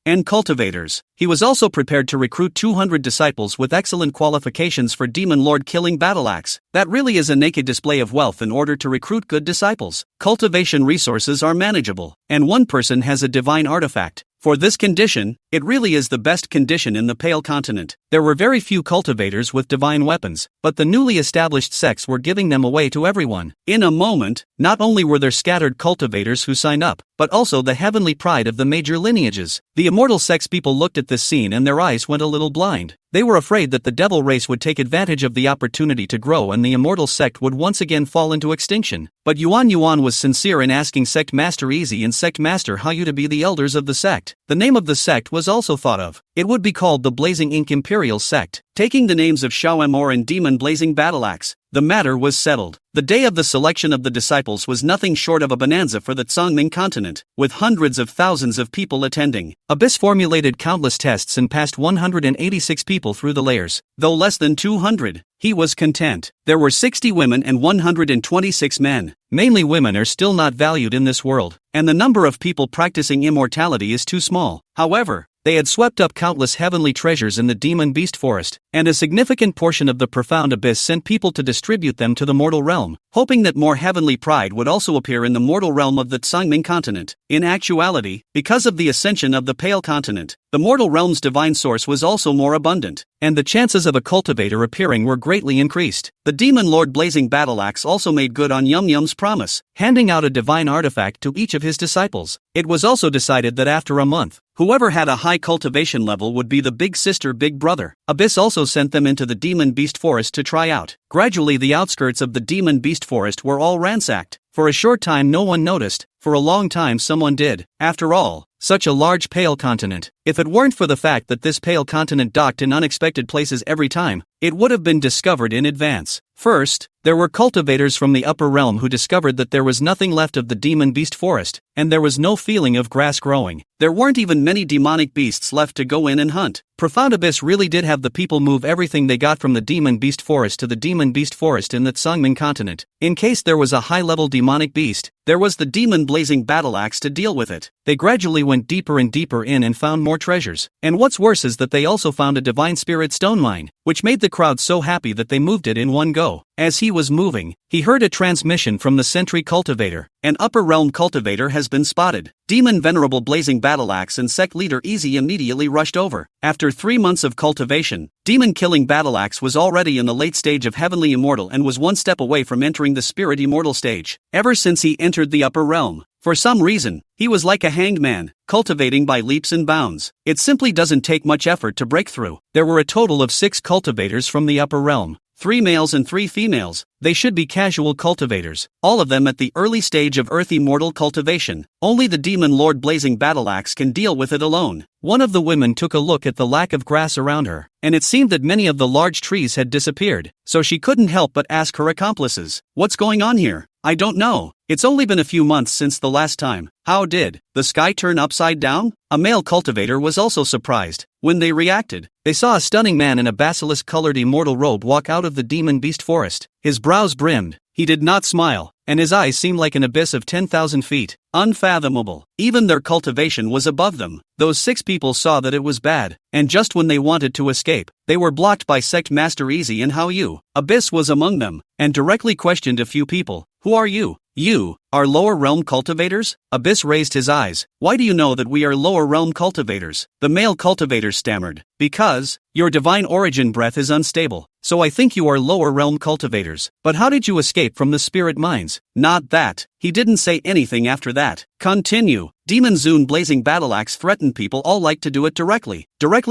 and cultivators. He was also prepared to recruit 200 disciples with excellent qualifications for Demon Lord killing battle axe. That really is a naked display of wealth in order to recruit good disciples. Cultivation resources are manageable, and one person has a divine artifact. For this condition, it really is the best condition in the Pale Continent. There were very few cultivators with divine weapons, but the newly established sects were giving them away to everyone. In a moment, not only were there scattered cultivators who signed up, but also the heavenly pride of the major lineages. The immortal sects people looked at this scene and their eyes went a little blind. They were afraid that the devil race would take advantage of the opportunity to grow and the immortal sect would once again fall into extinction. But Yuan was sincere in asking Sect Master Easy and Sect Master Hayu to be the elders of the sect. The name of the sect was also thought of. It would be called the Blazing Ink Imperial Sect. Taking the names of Shao Amor and Demon Blazing Battle Axe, the matter was settled. The day of the selection of the disciples was nothing short of a bonanza for the Tsangming continent, with hundreds of thousands of people attending. Abyss formulated countless tests and passed 186 people through the layers, though less than 200. He was content. There were 60 women and 126 men. Mainly women are still not valued in this world, and the number of people practicing immortality is too small. However, they had swept up countless heavenly treasures in the demon beast forest, and a significant portion of the profound abyss sent people to distribute them to the mortal realm, hoping that more heavenly pride would also appear in the mortal realm of the Tsangming continent. In actuality, because of the ascension of the Pale Continent, the mortal realm's divine source was also more abundant, and the chances of a cultivator appearing were greatly increased. The Demon Lord Blazing Battle Axe also made good on Yum Yum's promise, handing out a divine artifact to each of his disciples. It was also decided that after a month, whoever had a high cultivation level would be the big sister big brother. Abyss also sent them into the demon beast forest to try out. Gradually the outskirts of the demon beast forest were all ransacked. For a short time no one noticed, for a long time someone did. After all, such a large pale continent. If it weren't for the fact that this pale continent docked in unexpected places every time, it would have been discovered in advance. First, there were cultivators from the upper realm who discovered that there was nothing left of the demon beast forest, and there was no feeling of grass growing. There weren't even many demonic beasts left to go in and hunt. Profound Abyss really did have the people move everything they got from the demon beast forest to the demon beast forest in the Tsangming continent. In case there was a high-level demonic beast, there was the demon blazing battle axe to deal with it. They gradually went deeper and deeper in and found more treasures. And what's worse is that they also found a divine spirit stone mine, which made the crowd so happy that they moved it in one go. As he was moving, he heard a transmission from the sentry cultivator. An upper realm cultivator has been spotted. Demon Venerable Blazing Battle Axe and Sect Leader Easy immediately rushed over. After 3 months of cultivation, Demon Killing Battle Axe was already in the late stage of Heavenly Immortal and was one step away from entering the Spirit Immortal stage. Ever since he entered the upper realm, for some reason, he was like a hanged man, cultivating by leaps and bounds. It simply doesn't take much effort to break through. There were a total of 6 cultivators from the upper realm. 3 males and 3 females. They should be casual cultivators, all of them at the early stage of Earth Immortal cultivation. Only the Demon Lord Blazing Battle Axe can deal with it alone. One of the women took a look at the lack of grass around her, and it seemed that many of the large trees had disappeared, so she couldn't help but ask her accomplices, "What's going on here? I don't know. It's only been a few months since the last time. How did the sky turn upside down?" A male cultivator was also surprised. When they reacted, they saw a stunning man in a basilisk-colored immortal robe walk out of the demon beast forest. His brows brimmed, he did not smile, and his eyes seemed like an abyss of 10,000 feet. Unfathomable. Even their cultivation was above them. Those 6 people saw that it was bad, and just when they wanted to escape, they were blocked by Sect Master Easy and Hao Yu. Abyss was among them, and directly questioned a few people. "Who are you? You Our lower realm cultivators? Abyss raised his eyes. Why do you know that we are lower realm cultivators? The male cultivator stammered. Because your divine origin breath is unstable, so I think you are lower realm cultivators. But how did you escape from the spirit mines? Not that. He didn't say anything after that. Continue. Demon Zune blazing battle axe threatened people all like to do it directly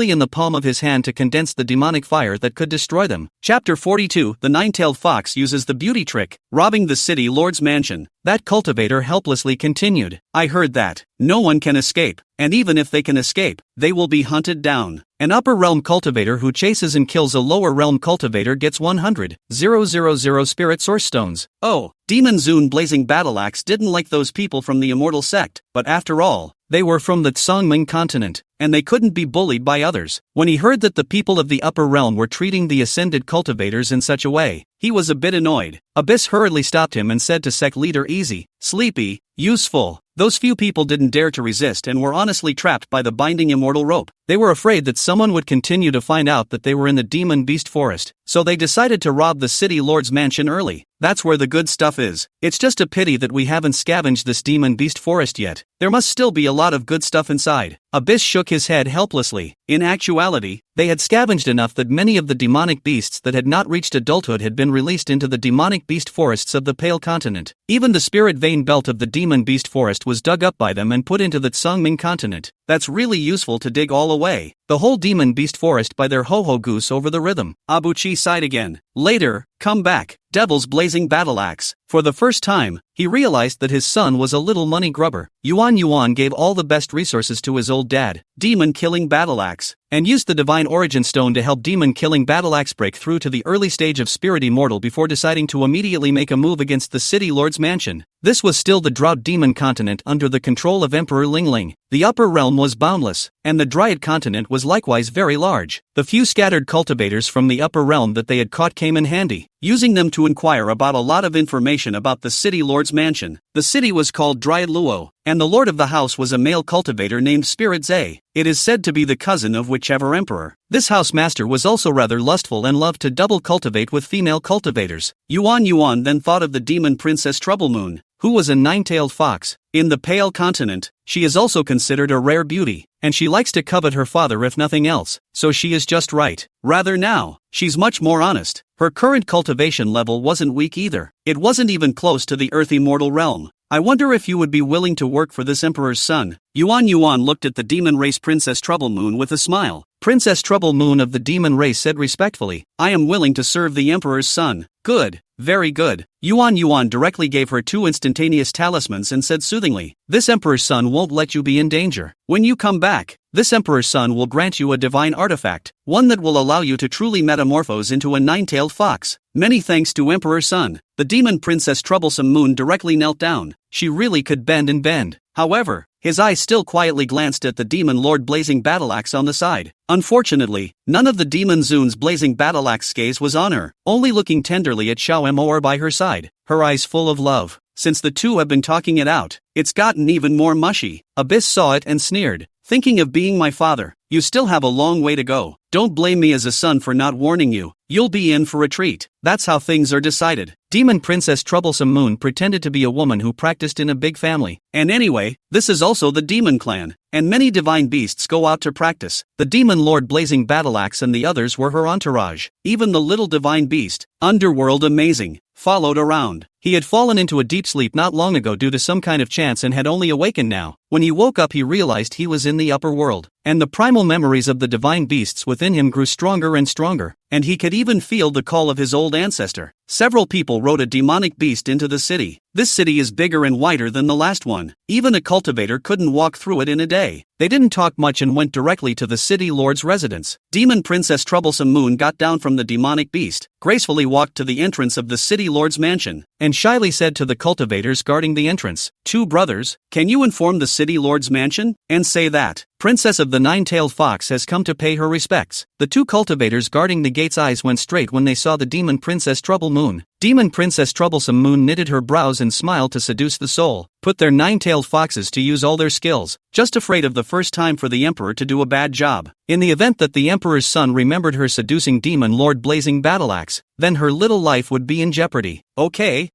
in the palm of his hand to condense the demonic fire that could destroy them. Chapter 42. The nine-tailed fox uses the beauty trick, robbing the city lord's mansion. That cultivator helplessly continued. I heard that. No one can escape, and even if they can escape, they will be hunted down. An upper realm cultivator who chases and kills a lower realm cultivator gets 100,000 spirit source stones. Oh, Demon Zune blazing battle axe didn't like those people from the immortal sect, but after all, they were from the Tsangming continent, and they couldn't be bullied by others. When he heard that the people of the upper realm were treating the ascended cultivators in such a way, he was a bit annoyed. Abyss hurriedly stopped him and said to sect leader Easy, Sleepy, useful. Those few people didn't dare to resist and were honestly trapped by the binding immortal rope. They were afraid that someone would continue to find out that they were in the demon beast forest, so they decided to rob the city lord's mansion early. That's where the good stuff is. It's just a pity that we haven't scavenged this demon beast forest yet. There must still be a lot of good stuff inside. Abyss shook his head helplessly. In actuality, they had scavenged enough that many of the demonic beasts that had not reached adulthood had been released into the demonic beast forests of the Pale Continent. Even the spirit vein belt of the demon beast forest was dug up by them and put into the Tsangming continent. That's really useful to dig all away. The whole demon beast forest by their ho-ho goose over the rhythm. Abuchi sighed again. Later, come back. Devil's blazing battle axe. For the first time, he realized that his son was a little money grubber. Yuan gave all the best resources to his old dad, demon killing battle axe, and used the divine origin stone to help demon killing battle axe break through to the early stage of spirit immortal before deciding to immediately make a move against the city lord's mansion. This was still the drought demon continent under the control of Emperor Lingling. The upper realm was boundless, and the dryad continent was likewise very large. The few scattered cultivators from the upper realm that they had caught came in handy, using them to inquire about a lot of information about the city lord's mansion. The city was called Dryad Luo, and the lord of the house was a male cultivator named Spirit Zay. It is said to be the cousin of whichever emperor. This house master was also rather lustful and loved to double cultivate with female cultivators. Yuan then thought of the demon princess Troublemoon, who was a nine-tailed fox. In the Pale Continent, she is also considered a rare beauty, and she likes to covet her father if nothing else, so she is just right. Rather now, she's much more honest. Her current cultivation level wasn't weak either. It wasn't even close to the earth immortal realm. I wonder if you would be willing to work for this emperor's son. Yuan looked at the demon race Princess Troublemoon with a smile. Princess Troublemoon of the demon race said respectfully, I am willing to serve the emperor's son. Good. Very good. Yuan directly gave her 2 instantaneous talismans and said soothingly, this emperor's son won't let you be in danger. When you come back, this emperor's son will grant you a divine artifact, one that will allow you to truly metamorphose into a nine-tailed fox. Many thanks to Emperor Sun. The demon princess Troublesome Moon directly knelt down. She really could bend and bend. However, his eyes still quietly glanced at the demon lord blazing battle axe on the side. Unfortunately, none of the demon Zune's blazing battle axe gaze was on her, only looking tenderly at Xiao Mor by her side, her eyes full of love. Since the two have been talking it out, it's gotten even more mushy. Abyss saw it and sneered. Thinking of being my father, you still have a long way to go. Don't blame me as a son for not warning you. You'll be in for a treat. That's how things are decided. Demon Princess Troublesome Moon pretended to be a woman who practiced in a big family. And anyway, this is also the demon clan, and many divine beasts go out to practice. The demon lord blazing battle axe and the others were her entourage. Even the little divine beast, Underworld Amazing, followed around. He had fallen into a deep sleep not long ago due to some kind of chance and had only awakened now. When he woke up he realized he was in the upper world, and the primal memories of the divine beasts within him grew stronger and stronger, and he could even feel the call of his old ancestor. Several people rode a demonic beast into the city. This city is bigger and wider than the last one. Even a cultivator couldn't walk through it in a day. They didn't talk much and went directly to the city lord's residence. Demon Princess Troublesome Moon got down from the demonic beast, gracefully walked to the entrance of the city lord's mansion, and shyly said to the cultivators guarding the entrance, "Two brothers, can you inform the city lord's mansion, and say that Princess of the Nine-Tailed Fox has come to pay her respects." The two cultivators guarding the gate's eyes went straight when they saw the demon Princess Trouble Moon. Demon Princess Troublesome Moon knitted her brows and smiled to seduce the soul, put their nine-tailed foxes to use all their skills, just afraid of the first time for the Emperor to do a bad job. In the event that the Emperor's son remembered her seducing Demon Lord Blazing Battleaxe, then her little life would be in jeopardy. Okay,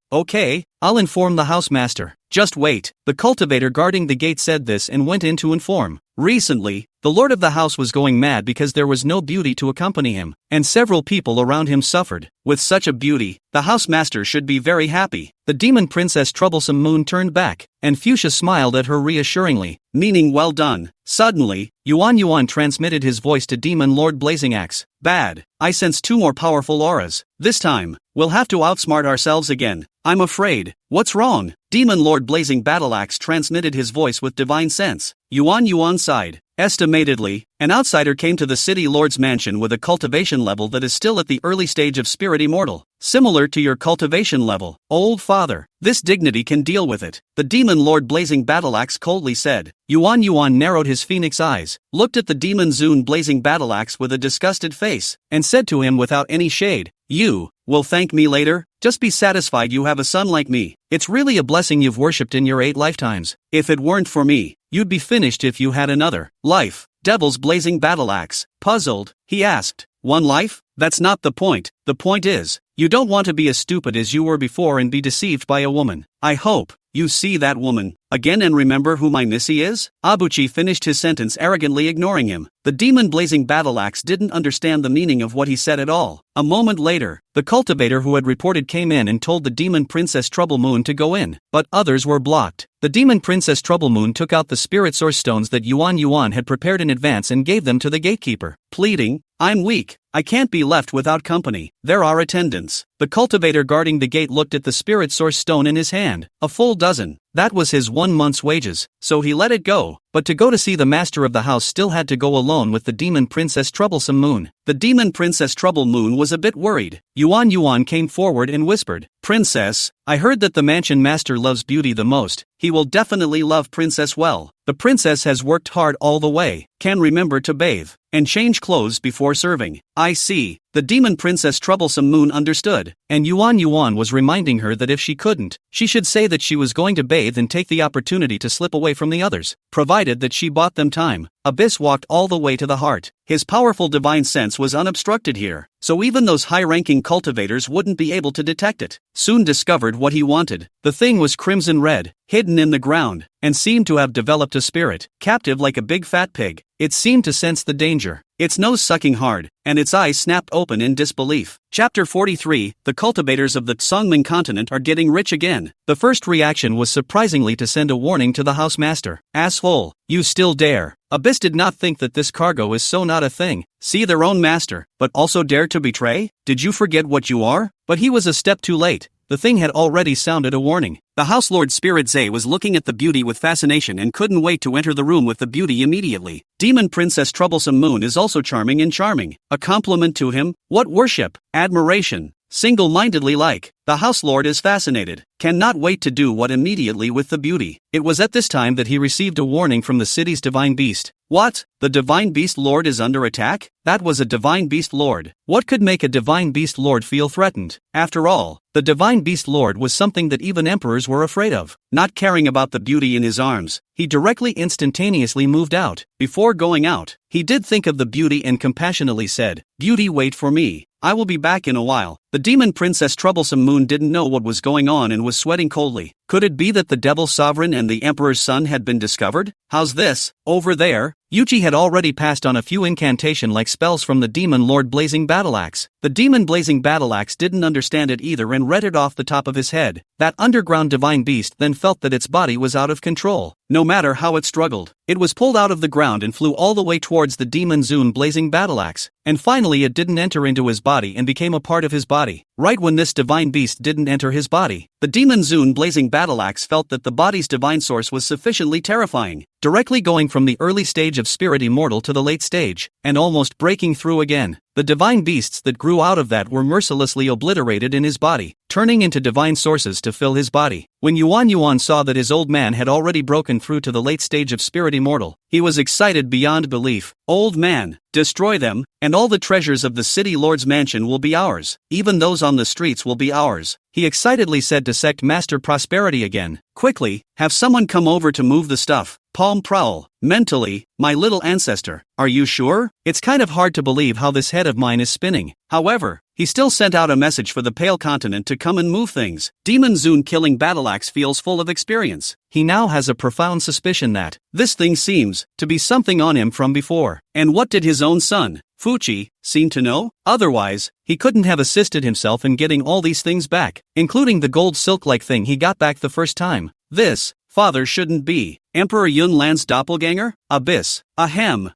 I'll inform the housemaster. Just wait. The cultivator guarding the gate said this and went in to inform. Recently, the lord of the house was going mad because there was no beauty to accompany him, and several people around him suffered. With such a beauty, the housemaster should be very happy. The Demon Princess Troublesome Moon turned back, and Fuchsia smiled at her reassuringly, meaning well done. Suddenly, Yuan transmitted his voice to Demon Lord Blazing Axe. Bad. I sense two more powerful auras. This time, we'll have to outsmart ourselves again. I'm afraid. What's wrong? Demon Lord Blazing Battleaxe transmitted his voice with divine sense. Yuan sighed. Estimatedly, an outsider came to the city lord's mansion with a cultivation level that is still at the early stage of spirit immortal. Similar to your cultivation level, old father. This dignity can deal with it. The Demon Lord Blazing Battleaxe coldly said. Yuan narrowed his phoenix eyes, looked at the Demon Zune Blazing Battleaxe with a disgusted face, and said to him without any shade, "You will thank me later? Just be satisfied you have a son like me. It's really a blessing you've worshipped in your 8 lifetimes. If it weren't for me, you'd be finished if you had another life." Devil's Blazing Battleaxe. Puzzled, he asked, "One life? That's not the point. The point is, you don't want to be as stupid as you were before and be deceived by a woman. I hope you see that woman again and remember who my Missy is?" Abuchi finished his sentence arrogantly ignoring him. The Demon Blazing Battleaxe didn't understand the meaning of what he said at all. A moment later, the cultivator who had reported came in and told the Demon Princess Trouble Moon to go in, but others were blocked. The Demon Princess Trouble Moon took out the spirit source stones that Yuan had prepared in advance and gave them to the gatekeeper, pleading, "I'm weak. I can't be left without company. There are attendants." The cultivator guarding the gate looked at the spirit source stone in his hand, a full dozen. That was his 1 month's wages, so he let it go. But to go to see the master of the house still had to go alone with the Demon Princess Troublesome Moon. The Demon Princess Trouble Moon was a bit worried. Yuan came forward and whispered, "Princess, I heard that the mansion master loves beauty the most. He will definitely love Princess well. The princess has worked hard all the way, can remember to bathe, and change clothes before serving." I see. The Demon Princess Troublesome Moon understood, and Yuan was reminding her that if she couldn't, she should say that she was going to bathe and take the opportunity to slip away from the others, provided that she bought them time. Abyss walked all the way to the heart. His powerful divine sense was unobstructed here, so even those high-ranking cultivators wouldn't be able to detect it. Soon discovered what he wanted. The thing was crimson red, hidden in the ground, and seemed to have developed a spirit, captive like a big fat pig. It seemed to sense the danger, its nose sucking hard, and its eyes snapped open in disbelief. Chapter 43, The cultivators of the Tsongming continent are getting rich again. The first reaction was surprisingly to send a warning to the housemaster. "Asshole, you still dare." Abyss did not think that this cargo is so not a thing. See their own master, but also dare to betray? Did you forget what you are? But he was a step too late. The thing had already sounded a warning. The House Lord Spirit Zay was looking at the beauty with fascination and couldn't wait to enter the room with the beauty immediately. Demon Princess Troublesome Moon is also charming and charming. A compliment to him? What worship, admiration, single-mindedly like. The House Lord is fascinated, cannot wait to do what immediately with the beauty. It was at this time that he received a warning from the city's Divine Beast. What? The Divine Beast Lord is under attack? That was a Divine Beast Lord. What could make a Divine Beast Lord feel threatened? After all, the Divine Beast Lord was something that even emperors were afraid of. Not caring about the beauty in his arms, he directly instantaneously moved out. Before going out, he did think of the beauty and compassionately said, "Beauty, wait for me. I will be back in a while." The Demon Princess Troublesome Moon didn't know what was going on and was sweating coldly. Could it be that the Devil Sovereign and the Emperor's son had been discovered? How's this? Over there? Yuchi had already passed on a few incantation-like spells from the Demon Lord Blazing Battleaxe. The Demon Blazing Battleaxe didn't understand it either and read it off the top of his head. That underground divine beast then felt that its body was out of control. No matter how it struggled, it was pulled out of the ground and flew all the way towards the Demon Zune Blazing Battleaxe. And finally it didn't enter into his body and became a part of his body. Right when this divine beast didn't enter his body, the Demon Zune Blazing Battleaxe felt that the body's divine source was sufficiently terrifying, directly going from the early stage of spirit immortal to the late stage, and almost breaking through again. The The divine beasts that grew out of that were mercilessly obliterated in his body, turning into divine sources to fill his body. When Yuan saw that his old man had already broken through to the late stage of spirit immortal, he was excited beyond belief. "Old man, destroy them, and all the treasures of the city lord's mansion will be ours. Even those on the streets will be ours," he excitedly said to Sect Master Prosperity again. "Quickly, have someone come over to move the stuff." Palm Prowl, mentally, "My little ancestor, are you sure? It's kind of hard to believe how this head of mine is spinning." However, he still sent out a message for the Pale Continent to come and move things. Demon Zune killing Battleaxe feels full of experience. He now has a profound suspicion that this thing seems to be something on him from before. And what did his own son, Fuchi, seem to know? Otherwise, he couldn't have assisted himself in getting all these things back, including the gold silk-like thing he got back the first time. This father shouldn't be Emperor Yunlan's doppelganger? Abyss. Ahem.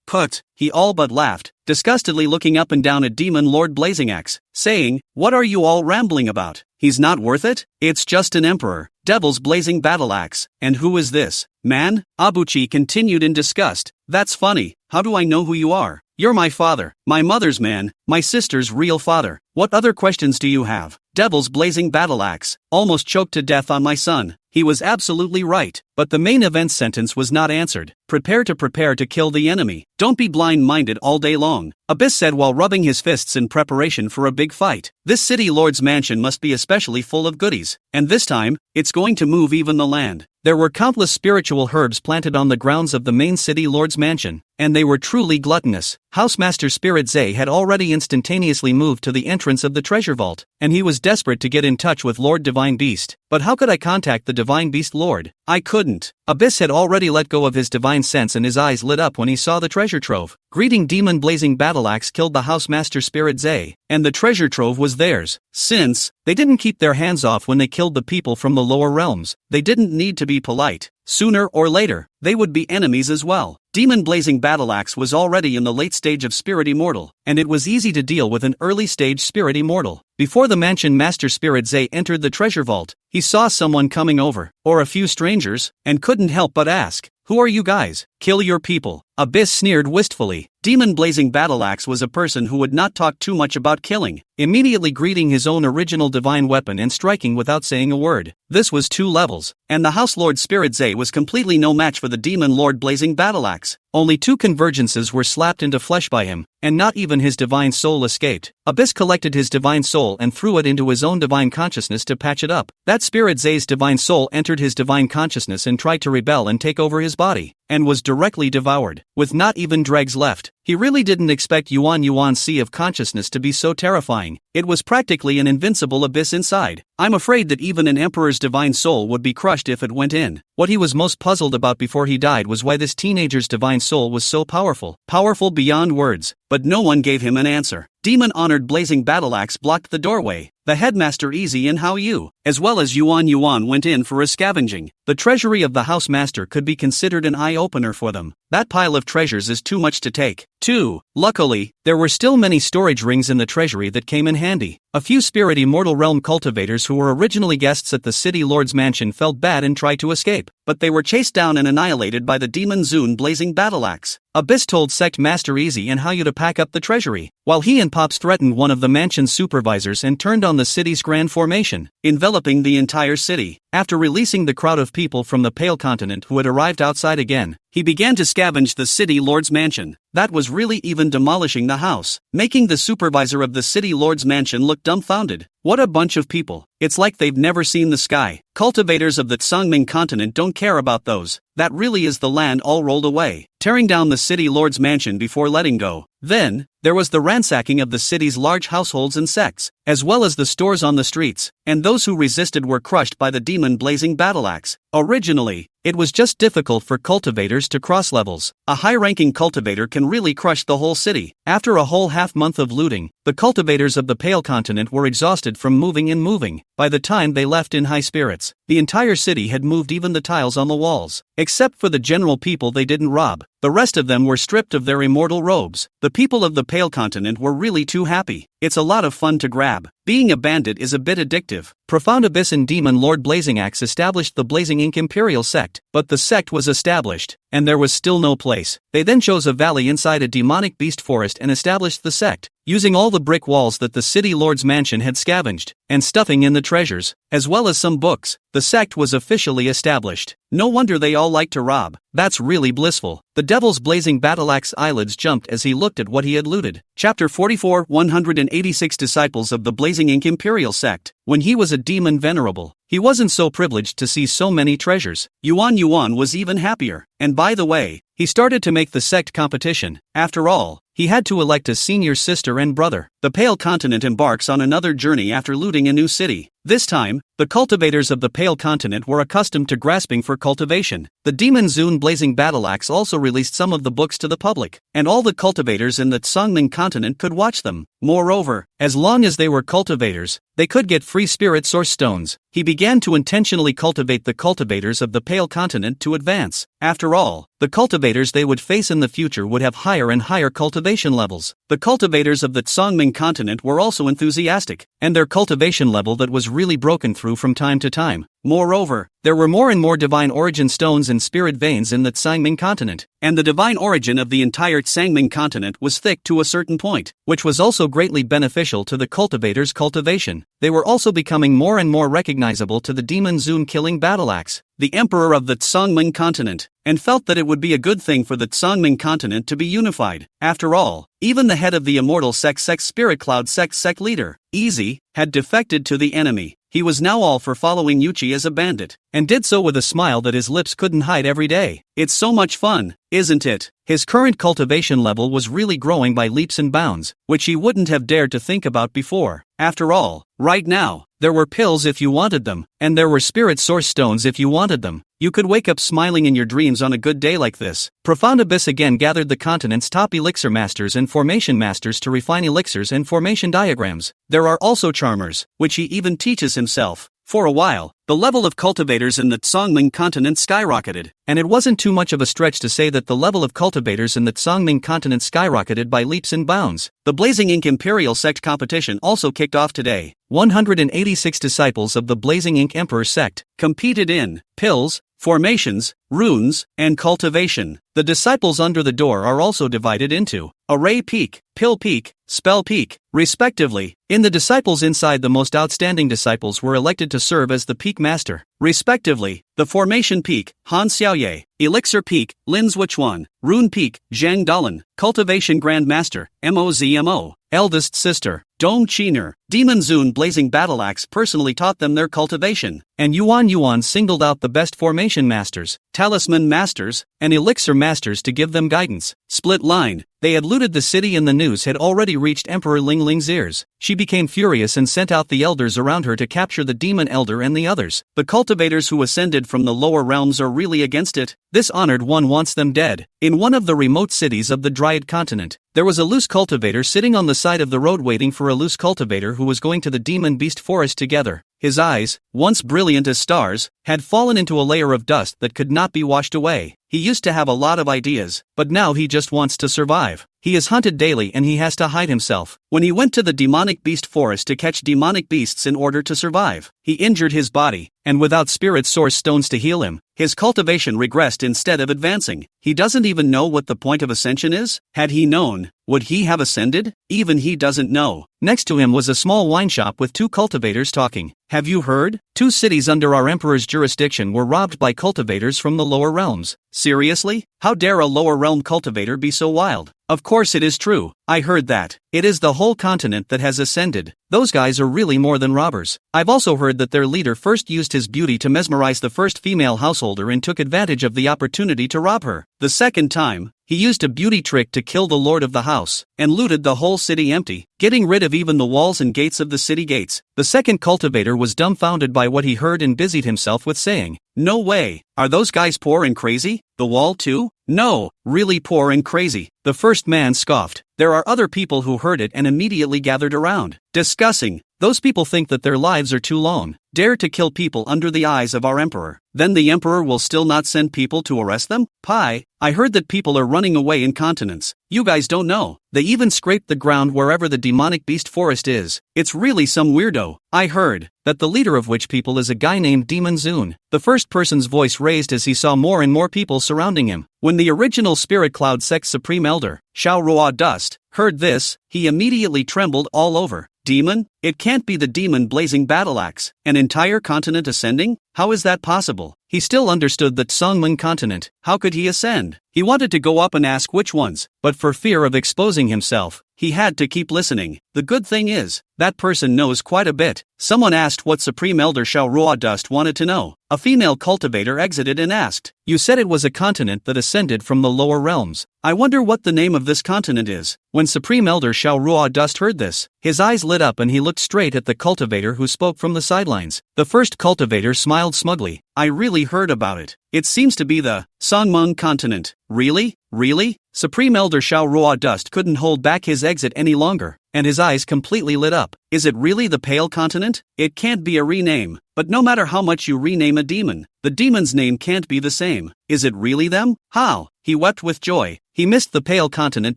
Put, he all but laughed, disgustedly looking up and down at Demon Lord Blazingaxe, saying, "What are you all rambling about? He's not worth it? It's just an emperor, Devil's Blazing Battleaxe, and who is this man?" Abuchi continued in disgust. "That's funny, how do I know who you are? You're my father, my mother's man, my sister's real father. What other questions do you have? Devil's Blazing Battleaxe, almost choked to death on my son." He was absolutely right, but the main event sentence was not answered. Prepare to kill the enemy. Don't be blind-minded all day long," Abyss said while rubbing his fists in preparation for a big fight. "This city lord's mansion must be especially full of goodies, and this time, it's going to move even the land." There were countless spiritual herbs planted on the grounds of the main city lord's mansion, and they were truly gluttonous. Housemaster Spirit Zay had already instantaneously moved to the entrance of the treasure vault, and he was desperate to get in touch with Lord Divine Beast. But how could I contact the Divine Beast Lord? I couldn't. Abyss had already let go of his divine sense and his eyes lit up when he saw the treasure trove. Greeting Demon Blazing Battleaxe killed the Housemaster Spirit Zay, and the treasure trove was theirs. Since they didn't keep their hands off when they killed the people from the lower realms, they didn't need to be polite. Sooner or later, they would be enemies as well. Demon Blazing Battleaxe was already in the late stage of Spirit Immortal, and it was easy to deal with an early stage Spirit Immortal. Before the mansion Master Spirit Zay entered the treasure vault, he saw someone coming over, or a few strangers, and couldn't help but ask, "Who are you guys? Kill your people." Abyss sneered wistfully. Demon Blazing Battleaxe was a person who would not talk too much about killing, immediately greeting his own original divine weapon and striking without saying a word. This was 2 levels, and the House Lord Spirit Zay was completely no match for the Demon Lord Blazing Battleaxe. Only 2 convergences were slapped into flesh by him, and not even his divine soul escaped. Abyss collected his divine soul and threw it into his own divine consciousness to patch it up. That Spirit Zay's divine soul entered his divine consciousness and tried to rebel and take over his body, and was directly devoured, with not even dregs left. He really didn't expect Yuan Sea of Consciousness to be so terrifying. It was practically an invincible abyss inside. I'm afraid that even an emperor's divine soul would be crushed if it went in. What he was most puzzled about before he died was why this teenager's divine soul was so powerful. Powerful beyond words, but no one gave him an answer. Demon-honored Blazing Battleaxe blocked the doorway. The headmaster Easy and How You, as well as Yuan went in for a scavenging. The treasury of the house master could be considered an eye-opener for them. That pile of treasures is too much to take. 2. Luckily, there were still many storage rings in the treasury that came in handy. A few Spirit Immortal Realm cultivators who were originally guests at the City Lord's mansion felt bad and tried to escape, but they were chased down and annihilated by the Demon Zune Blazing Battleaxe. Abyss told Sect Master Easy and How You to pack up the treasury, while he and Pops threatened one of the mansion's supervisors and turned on the city's grand formation, enveloping the entire city. After releasing the crowd of people from the Pale Continent who had arrived outside again, he began to scavenge the City Lord's mansion. That was really even demolishing the house, making the supervisor of the City Lord's mansion look dumbfounded. What a bunch of people. It's like they've never seen the sky. Cultivators of the Tsangming continent don't care about those. That really is the land all rolled away, tearing down the City Lord's mansion before letting go. Then, there was the ransacking of the city's large households and sects, as well as the stores on the streets, and those who resisted were crushed by the Demon Blazing Battleaxe. Originally, it was just difficult for cultivators to cross levels. A high-ranking cultivator can really crush the whole city. After a whole half-month of looting, the cultivators of the Pale Continent were exhausted from moving and moving. By the time they left in high spirits, the entire city had moved even the tiles on the walls. Except for the general people they didn't rob, the rest of them were stripped of their immortal robes. The people of the Pale Continent were really too happy. It's a lot of fun to grab. Being a bandit is a bit addictive. Profound Abyss and Demon Lord Blazingaxe established the Blazing Ink Imperial Sect, but the sect was established, and there was still no place. They then chose a valley inside a demonic beast forest and established the sect, using all the brick walls that the city lord's mansion had scavenged, and stuffing in the treasures, as well as some books. The sect was officially established. No wonder they all like to rob. That's really blissful. The devil's blazing battle-axe eyelids jumped as he looked at what he had looted. Chapter 44, 186 Disciples of the Blazing Ink Imperial Sect. When he was a demon venerable, he wasn't so privileged to see so many treasures. Yuan was even happier. And by the way, he started to make the sect competition. After all, he had to elect a senior sister and brother. The Pale Continent embarks on another journey after looting a new city. This time, the cultivators of the Pale Continent were accustomed to grasping for cultivation. The Demon Zune Blazing Battle-Axe also released some of the books to the public, and all the cultivators in the Tsangming continent could watch them. Moreover, as long as they were cultivators, they could get free spirit source stones. He began to intentionally cultivate the cultivators of the Pale Continent to advance. After all, the cultivators they would face in the future would have higher and higher cultivation levels. The cultivators of the Tsangming continent were also enthusiastic, and their cultivation level that was really broken through from time to time. Moreover, there were more and more divine origin stones and spirit veins in the Tsangming continent, and the divine origin of the entire Tsangming continent was thick to a certain point, which was also greatly beneficial to the cultivators' cultivation. They were also becoming more and more recognizable to the Demon Zune killing battle-axe, the emperor of the Tsangming continent, and felt that it would be a good thing for the Tsangming continent to be unified. After all, even the head of the Immortal Sect Spirit Cloud Sect leader, Easy, had defected to the enemy. He was now all for following Yuchi as a bandit, and did so with a smile that his lips couldn't hide every day. It's so much fun, isn't it? His current cultivation level was really growing by leaps and bounds, which he wouldn't have dared to think about before. After all, right now, there were pills if you wanted them, and there were spirit source stones if you wanted them. You could wake up smiling in your dreams on a good day like this. Profound Abyss again gathered the continent's top elixir masters and formation masters to refine elixirs and formation diagrams. There are also charmers, which he even teaches himself. For a while, the level of cultivators in the Tsangming continent skyrocketed, and it wasn't too much of a stretch to say that the level of cultivators in the Tsangming continent skyrocketed by leaps and bounds. The Blazing Ink Imperial Sect competition also kicked off today. 186 disciples of the Blazing Ink Emperor Sect competed in pills, formations, runes, and cultivation. The disciples under the door are also divided into Array Peak, Pill Peak, Spell Peak, respectively. In the disciples inside, the most outstanding disciples were elected to serve as the Peak Master, respectively. The Formation Peak, Han Xiaoye, Elixir Peak, Lin Zhuchuan, Rune Peak, Zhang Dalan, Cultivation Grand Master, Mozmo, Eldest Sister, Dong Qiner. Demon Zune Blazing Battle-Axe personally taught them their cultivation, and Yuan singled out the best Formation Masters, Talisman Masters, and Elixir Masters to give them guidance. Split line. They had looted the city and the news had already reached Emperor Lingling's ears. She became furious and sent out the elders around her to capture the Demon Elder and the others. The cultivators who ascended from the lower realms are really against it. This honored one wants them dead. In one of the remote cities of the Dryad continent, there was a loose cultivator sitting on the side of the road waiting for a loose cultivator who was going to the Demon Beast Forest together. His eyes, once brilliant as stars, had fallen into a layer of dust that could not be washed away. He used to have a lot of ideas, but now he just wants to survive. He is hunted daily and he has to hide himself. When he went to the demonic beast forest to catch demonic beasts in order to survive, he injured his body, and without spirit source stones to heal him, his cultivation regressed instead of advancing. He doesn't even know what the point of ascension is. Had he known, would he have ascended? Even he doesn't know. Next to him was a small wine shop with two cultivators talking. Have you heard? 2 cities under our emperor's jurisdiction were robbed by cultivators from the lower realms. Seriously? How dare a lower realm cultivator be so wild? Of course it is true. I heard that. It is the whole continent that has ascended. Those guys are really more than robbers. I've also heard that their leader first used his beauty to mesmerize the first female householder and took advantage of the opportunity to rob her. The second time, he used a beauty trick to kill the lord of the house, and looted the whole city empty, getting rid of even the walls and gates of the city gates. The second cultivator was dumbfounded by what he heard and busied himself with saying, "No way, are those guys poor and crazy? The wall too? No, Really poor and crazy. The first man scoffed. There are other people who heard it and immediately gathered around, discussing. Those people think that their lives are too long. Dare to kill people under the eyes of our emperor. Then the emperor will still not send people to arrest them? Pi, I heard that people are running away incontinence. You guys don't know. They even scraped the ground wherever the demonic beast forest is. It's really some weirdo. I heard that the leader of which people is a guy named Demon Zune. The first person's voice raised as he saw more and more people surrounding him. When the original Spirit Cloud Sect Supreme Elder, Shao Rua Dust, heard this, he immediately trembled all over. Demon? It can't be the demon blazing battle axe. An entire continent ascending? How is that possible? He still understood that Songmun continent. How could he ascend? He wanted to go up and ask which ones, but for fear of exposing himself, he had to keep listening. The good thing is, that person knows quite a bit. Someone asked what Supreme Elder Shao Rua Dust wanted to know. A female cultivator exited and asked, "You said it was a continent that ascended from the lower realms. I wonder what the name of this continent is." When Supreme Elder Shao Rua Dust heard this, his eyes lit up and he looked straight at the cultivator who spoke from the sidelines. The first cultivator smiled smugly. "I really heard about it. It seems to be the Songmun continent." Really? Really? Supreme Elder Shao Rua Dust couldn't hold back his exit any longer, and his eyes completely lit up. Is it really the Pale Continent? It can't be a rename. But no matter how much you rename a demon, the demon's name can't be the same. Is it really them? How? He wept with joy. He missed the Pale Continent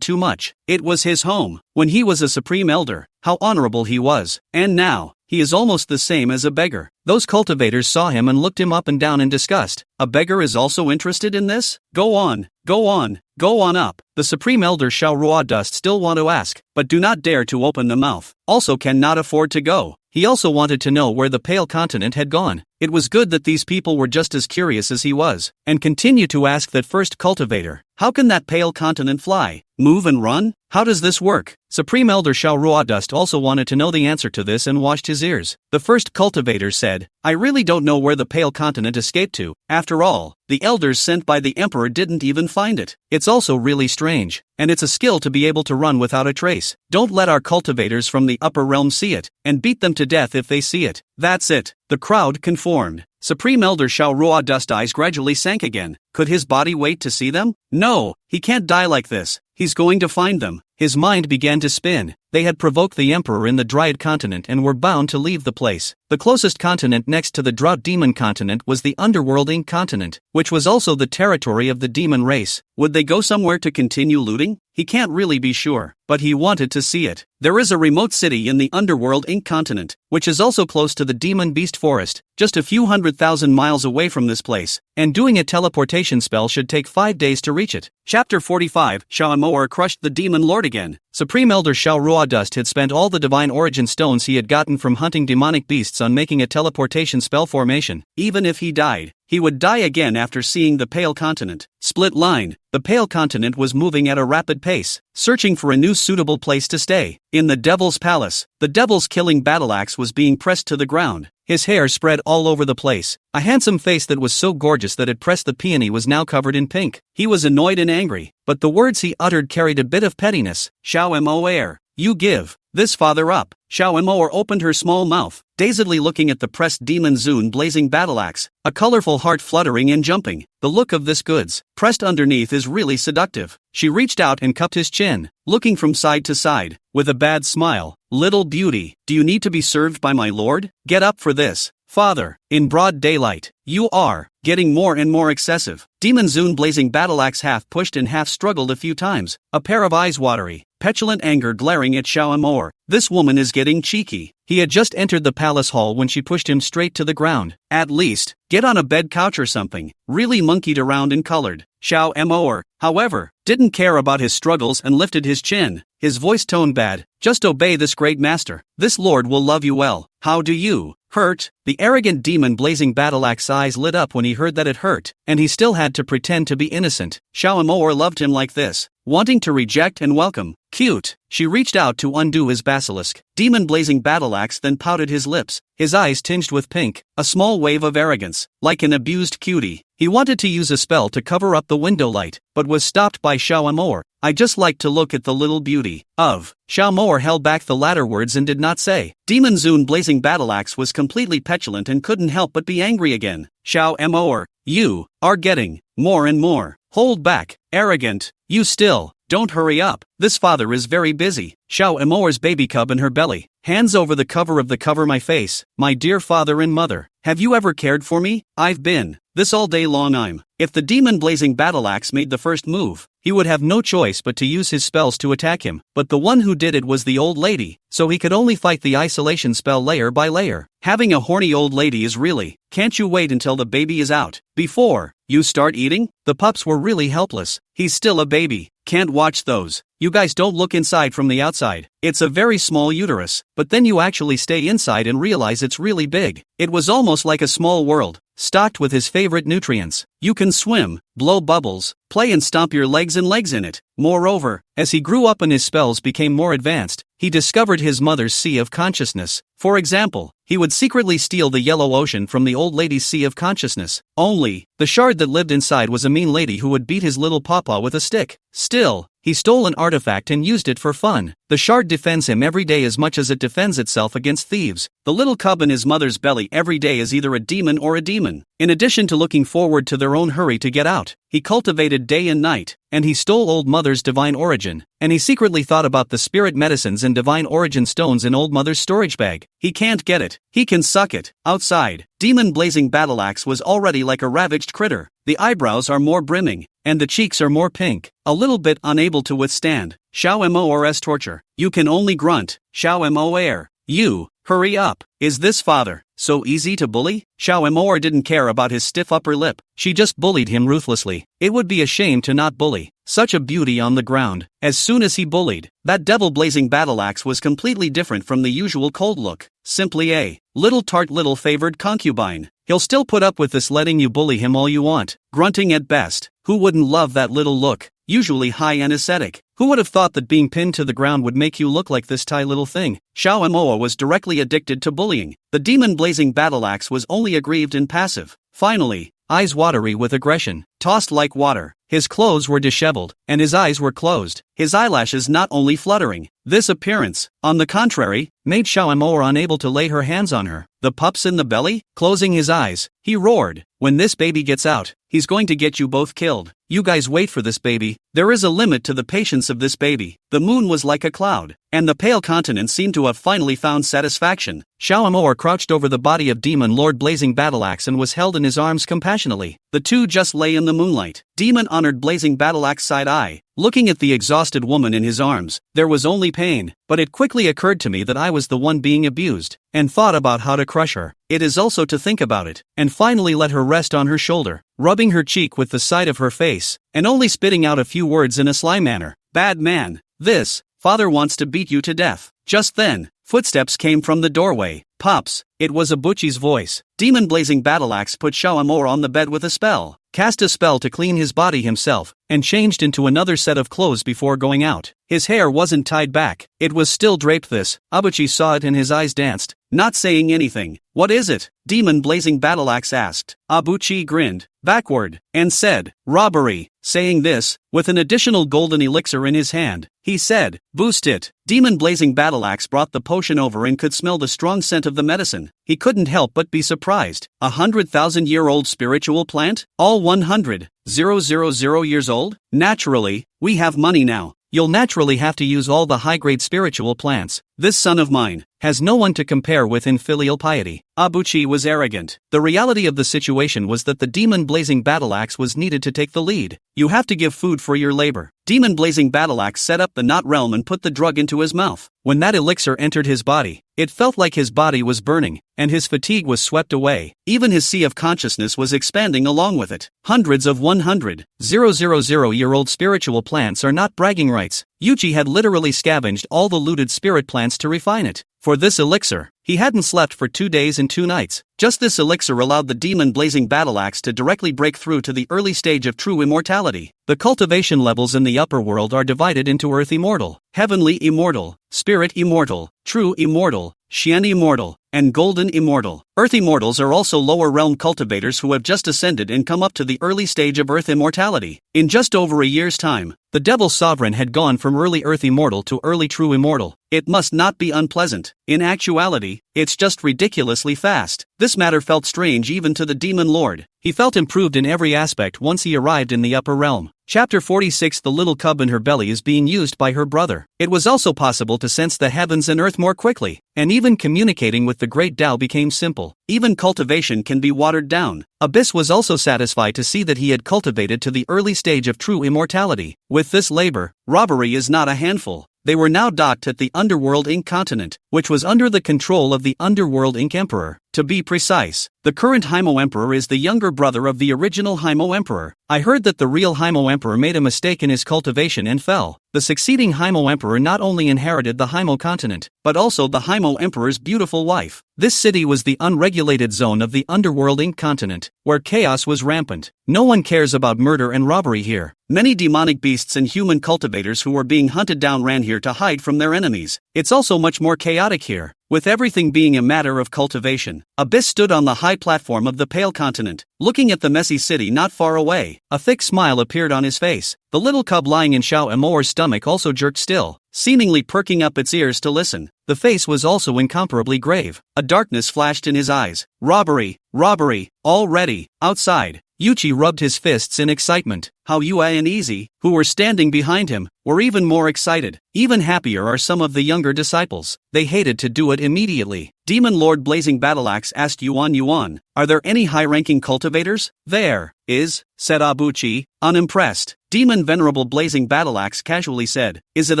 too much. It was his home. When he was a Supreme Elder, how honorable he was. And now, he is almost the same as a beggar. Those cultivators saw him and looked him up and down in disgust. A beggar is also interested in this? Go on, go on, go on up. The Supreme Elder Shao Rua Dust still want to ask, but do not dare to open the mouth. Also cannot afford to go. He also wanted to know where the Pale Continent had gone. It was good that these people were just as curious as he was, and continued to ask that first cultivator, how can that Pale Continent fly, move and run? How does this work? Supreme Elder Shao Rua Dust also wanted to know the answer to this and washed his ears. The first cultivator said, I really don't know where the Pale Continent escaped to. After all, the elders sent by the emperor didn't even find it. It's also really strange, and it's a skill to be able to run without a trace. Don't let our cultivators from the upper realm see it, and beat them to death if they see it. That's it. The crowd conformed. Supreme Elder Shao Rua Dust eyes gradually sank again. Could his body wait to see them? No, he can't die like this. He's going to find them. His mind began to spin. They had provoked the emperor in the Dryad continent and were bound to leave the place. The closest continent next to the Drought Demon continent was the Underworld Ink continent, which was also the territory of the demon race. Would they go somewhere to continue looting? He can't really be sure, but he wanted to see it. There is a remote city in the Underworld Ink continent, which is also close to the Demon Beast Forest, just a few 100,000 miles away from this place, and doing a teleportation spell should take 5 days to reach it. Chapter 45, Shao Amour crushed the Demon Lord again. Supreme Elder Shao Rua Dust had spent all the divine origin stones he had gotten from hunting demonic beasts on making a teleportation spell formation. Even if he died, he would die again after seeing the Pale Continent. Split line. The Pale Continent was moving at a rapid pace, searching for a new suitable place to stay. In the Devil's Palace, the Devil's killing battle axe was being pressed to the ground. His hair spread all over the place. A handsome face that was so gorgeous that it pressed the peony was now covered in pink. He was annoyed and angry, but the words he uttered carried a bit of pettiness. Shao Amour, you give this father up. Shao Amour opened her small mouth, dazedly looking at the pressed Demon Zune blazing battle axe, a colorful heart fluttering and jumping. The look of this goods, pressed underneath, is really seductive. She reached out and cupped his chin, looking from side to side, with a bad smile. Little beauty, do you need to be served by my lord? Get up for this. Father, in broad daylight, you are getting more and more excessive. Demon Zune blazing battle axe half pushed and half struggled a few times, a pair of eyes watery, petulant anger glaring at Shao Amour. This woman is getting cheeky. He had just entered the palace hall when she pushed him straight to the ground. At least, get on a bed couch or something. Really monkeyed around and colored. Shao Amour, however, didn't care about his struggles and lifted his chin. His voice toned bad. Just obey this great master. This lord will love you well. How do you hurt? The arrogant demon blazing battle axe eyes lit up when he heard that it hurt, and he still had to pretend to be innocent. Shao Amour loved him like this, wanting to reject and welcome. Cute. She reached out to undo his basilisk. Demon blazing battle axe then pouted his lips, his eyes tinged with pink, a small wave of arrogance, like an abused cutie. He wanted to use a spell to cover up the window light, but was stopped by Shao Amour. I just like to look at the little beauty of. Shao Amour held back the latter words and did not say. Demon Zune blazing battle axe was completely petulant and couldn't help but be angry again. Shao Amour, you are getting more and more. Hold back. Arrogant. You still. Don't hurry up. This father is very busy. Xiao Emoer's baby cub in her belly. Hands over the cover my face. My dear father and mother. Have you ever cared for me? I've been. This all day long. If the demon blazing battle axe made the first move, he would have no choice but to use his spells to attack him. But the one who did it was the old lady, so he could only fight the isolation spell layer by layer. Having a horny old lady is really, can't you wait until the baby is out, before you start eating? The pups were really helpless. He's still a baby. Can't watch those. You guys don't look inside from the outside. It's a very small uterus, but then you actually stay inside and realize it's really big. It was almost like a small world, stocked with his favorite nutrients. You can swim, blow bubbles, play and stomp your legs in it. Moreover, as he grew up and his spells became more advanced, he discovered his mother's sea of consciousness. For example, he would secretly steal the yellow ocean from the old lady's sea of consciousness. Only, the shard that lived inside was a mean lady who would beat his little pawpaw with a stick. Still, he stole an artifact and used it for fun. The shard defends him every day as much as it defends itself against thieves. The little cub in his mother's belly every day is either a demon or a demon. In addition to looking forward to their own hurry to get out, he cultivated day and night, and he stole old mother's divine origin, and he secretly thought about the spirit medicines and divine origin stones in old mother's storage bag. He can't get it. He can suck it. Outside, demon blazing battle axe was already like a ravaged critter. The eyebrows are more brimming, and the cheeks are more pink, a little bit unable to withstand Xiao Moer's torture. You can only grunt, Xiao Moer. You, hurry up. Is this father so easy to bully? Xiao Moer didn't care about his stiff upper lip. She just bullied him ruthlessly. It would be a shame to not bully such a beauty on the ground. As soon as he bullied, that devil blazing battle axe was completely different from the usual cold look. Simply a little tart little favored concubine. He'll still put up with this, letting you bully him all you want, grunting at best. Who wouldn't love that little look? Usually high anesthetic. Who would have thought that being pinned to the ground would make you look like this tiny little thing? Xiao Moa was directly addicted to bullying. The demon blazing battle axe was only aggrieved and passive. Finally, eyes watery with aggression, tossed like water. His clothes were disheveled, and his eyes were closed, his eyelashes not only fluttering. This appearance, on the contrary, made Xiao Moa unable to lay her hands on her. The pups in the belly? Closing his eyes, he roared. When this baby gets out, he's going to get you both killed. You guys wait for this baby. There is a limit to the patience of this baby. The moon was like a cloud, and the pale continent seemed to have finally found satisfaction. Xiao Moa crouched over the body of Demon Lord Blazing Battle Axe and was held in his arms compassionately. The two just lay in the moonlight. Demon honored Blazing Battle Axe side-eye, looking at the exhausted woman in his arms. There was only pain, but it quickly occurred to me that I was the one being abused, and thought about how to crush her. It is also to think about it, and finally let her rest on her shoulder, rubbing her cheek with the side of her face, and only spitting out a few words in a sly manner. Bad man. This, father wants to beat you to death. Just then, footsteps came from the doorway. Pops, it was Abuchi's voice. Demon Blazing Battle Axe put Xiao Moa on the bed with a spell, cast a spell to clean his body himself, and changed into another set of clothes before going out. His hair wasn't tied back, it was still draped. Abuchi saw it and his eyes danced, not saying anything. What is it? Demon Blazing Battle Axe asked. Abuchi grinned backward and said, robbery. Saying this, with an additional golden elixir in his hand, he said, boost it. Demon Blazing Battle Axe brought the potion over and could smell the strong scent of the medicine. He couldn't help but be surprised. 100,000-year-old spiritual plant? All 100,000 years old? Naturally, we have money now. You'll naturally have to use all the high-grade spiritual plants. This son of mine has no one to compare with in filial piety. Abuchi was arrogant. The reality of the situation was that the Demon Blazing Battle Axe was needed to take the lead. You have to give food for your labor. Demon Blazing Battle Axe set up the knot realm and put the drug into his mouth. When that elixir entered his body, it felt like his body was burning, and his fatigue was swept away. Even his sea of consciousness was expanding along with it. Hundreds of 100,000-year-old spiritual plants are not bragging rights. Yuji had literally scavenged all the looted spirit plants to refine it. For this elixir, he hadn't slept for 2 days and 2 nights. Just this elixir allowed the Demon Blazing Battle Axe to directly break through to the early stage of true immortality. The cultivation levels in the upper world are divided into Earth Immortal, Heavenly Immortal, Spirit Immortal, True Immortal, Xian Immortal, and Golden Immortal. Earth Immortals are also lower realm cultivators who have just ascended and come up to the early stage of Earth Immortality. In just over a year's time, the Devil Sovereign had gone from early Earth Immortal to early True Immortal. It must not be unpleasant. In actuality, it's just ridiculously fast. This matter felt strange even to the Demon Lord. He felt improved in every aspect once he arrived in the upper realm. Chapter 46. The little cub in her belly is being used by her brother. It was also possible to sense the heavens and earth more quickly, and even communicating with the great Tao became simple. Even cultivation can be watered down. Abyss was also satisfied to see that he had cultivated to the early stage of true immortality. With this labor, robbery is not a handful. They were now docked at the Underworld Inc. continent, which was under the control of the Underworld Inc. Emperor. To be precise, the current Haimo Emperor is the younger brother of the original Haimo Emperor. I heard that the real Haimo Emperor made a mistake in his cultivation and fell. The succeeding Haimo Emperor not only inherited the Haimo continent, but also the Haimo Emperor's beautiful wife. This city was the unregulated zone of the Underworld Inc. continent, where chaos was rampant. No one cares about murder and robbery here. Many demonic beasts and human cultivators who were being hunted down ran here to hide from their enemies. It's also much more chaotic here, with everything being a matter of cultivation. Abyss stood on the high platform of the Pale Continent, looking at the messy city not far away. A thick smile appeared on his face. The little cub lying in Xiao Amour's stomach also jerked still, seemingly perking up its ears to listen. The face was also incomparably grave. A darkness flashed in his eyes. Robbery, robbery, already, outside. Yuchi rubbed his fists in excitement. How Yue and Easy, who were standing behind him, were even more excited. Even happier are some of the younger disciples. They hated to do it immediately. Demon Lord Blazing Battleaxe asked Yuan, "Are there any high-ranking cultivators?" "There is," said Abuchi, unimpressed. Demon Venerable Blazing Battleaxe casually said, "Is it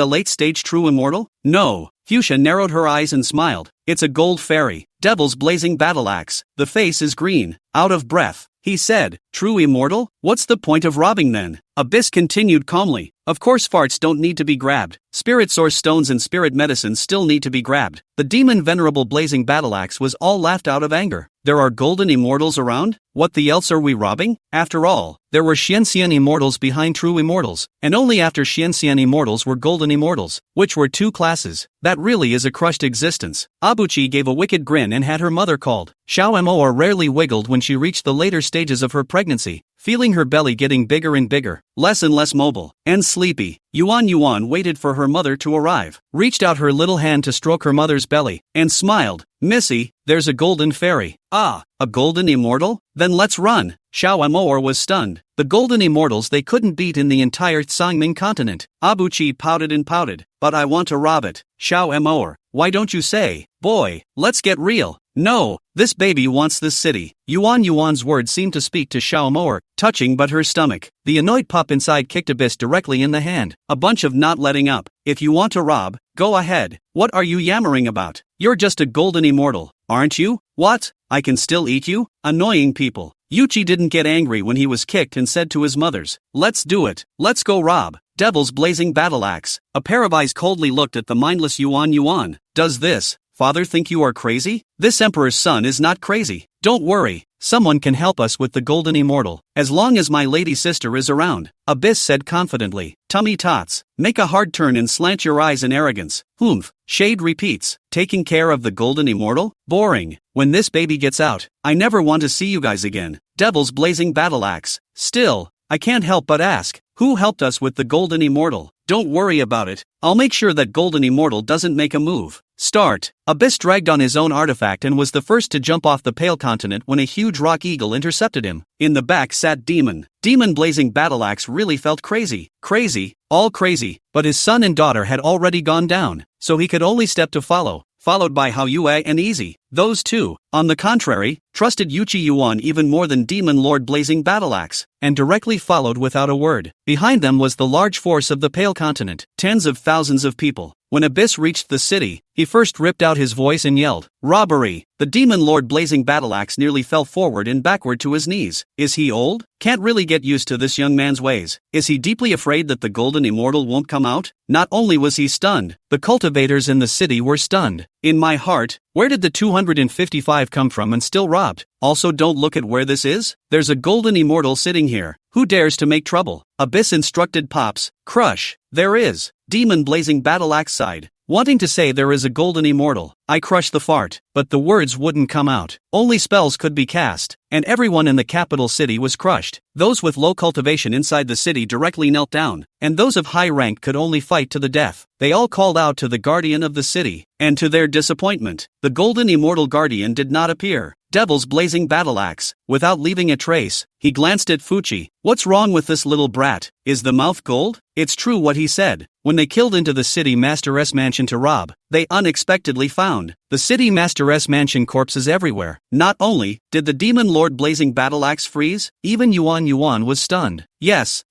a late-stage true immortal?" "No." Fuchsia narrowed her eyes and smiled. "It's a gold fairy." Devil's Blazing Battleaxe. The face is green, out of breath. He said, "True immortal? What's the point of robbing then?" Abyss continued calmly. "Of course farts don't need to be grabbed. Spirit source stones and spirit medicines still need to be grabbed." The demon Venerable Blazing Battleaxe was all laughed out of anger. "There are golden immortals around? What the else are we robbing?" After all, there were Xianxian immortals behind true immortals, and only after Xianxian immortals were golden immortals, which were two classes. That really is a crushed existence. Abuchi gave a wicked grin and had her mother called. Xiao Amour rarely wiggled when she reached the later stages of her pregnancy, feeling her belly getting bigger and bigger, less and less mobile, and sleepy. Yuan waited for her mother to arrive, reached out her little hand to stroke her mother's belly, and smiled. "Missy, there's a golden fairy." "Ah, a golden immortal? Then let's run." Xiao Amour was stunned. The golden immortals they couldn't beat in the entire Tsangming continent. Abuchi pouted and pouted. "But I want to rob it." "Xiao Amour, why don't you say, boy, let's get real." "No, this baby wants this city." Yuan's words seemed to speak to Xiao Amour, touching but her stomach. The annoyed pup inside kicked Abyss directly in the hand. A bunch of not letting up. "If you want to rob, go ahead. What are you yammering about? You're just a golden immortal, aren't you? What? I can still eat you? Annoying people." Yuchi didn't get angry when he was kicked and said to his mothers, "Let's do it. Let's go rob." Devil's Blazing Battleaxe. A pair of eyes coldly looked at the mindless Yuan. "Does this father think you are crazy?" "This emperor's son is not crazy. Don't worry, someone can help us with the golden immortal, as long as my lady sister is around," Abyss said confidently. Tummy tots. Make a hard turn and slant your eyes in arrogance. "Humph," Shade repeats. "Taking care of the golden immortal? Boring. When this baby gets out, I never want to see you guys again." Devil's Blazing Battleaxe. "Still, I can't help but ask, who helped us with the golden immortal?" "Don't worry about it. I'll make sure that golden immortal doesn't make a move." "Start." Abyss dragged on his own artifact and was the first to jump off the Pale Continent when a huge rock eagle intercepted him. In the back sat Demon. Demon Blazing Battleaxe really felt crazy. Crazy, all crazy, but his son and daughter had already gone down, so he could only step to follow, followed by Hao Yue and Easy. Those two, on the contrary, trusted Yuan even more than Demon Lord Blazing Battleaxe, and directly followed without a word. Behind them was the large force of the Pale Continent, tens of thousands of people. When Abyss reached the city, he first ripped out his voice and yelled, "Robbery!" The Demon Lord Blazing Battleaxe nearly fell forward and backward to his knees. Is he old? Can't really get used to this young man's ways. Is he deeply afraid that the golden immortal won't come out? Not only was he stunned, the cultivators in the city were stunned. In my heart, where did the 255 come from and still robbed? Also, don't look at where this is. There's a golden immortal sitting here. Who dares to make trouble? Abyss instructed Pops. Crush. There is. Demon Blazing Battleaxe sighed, wanting to say there is a golden immortal. I crush the fart, but the words wouldn't come out. Only spells could be cast, and everyone in the capital city was crushed. Those with low cultivation inside the city directly knelt down, and those of high rank could only fight to the death. They all called out to the guardian of the city, and to their disappointment, the golden immortal guardian did not appear. Devil's blazing battle axe. Without leaving a trace, he glanced at Fuchi. What's wrong with this little brat? Is the mouth gold? It's true what he said. When they killed into the city master's mansion to rob, they unexpectedly found the city master's mansion corpses everywhere. Not only did the demon lord blazing battle axe freeze, even Yuan was stunned. Yes,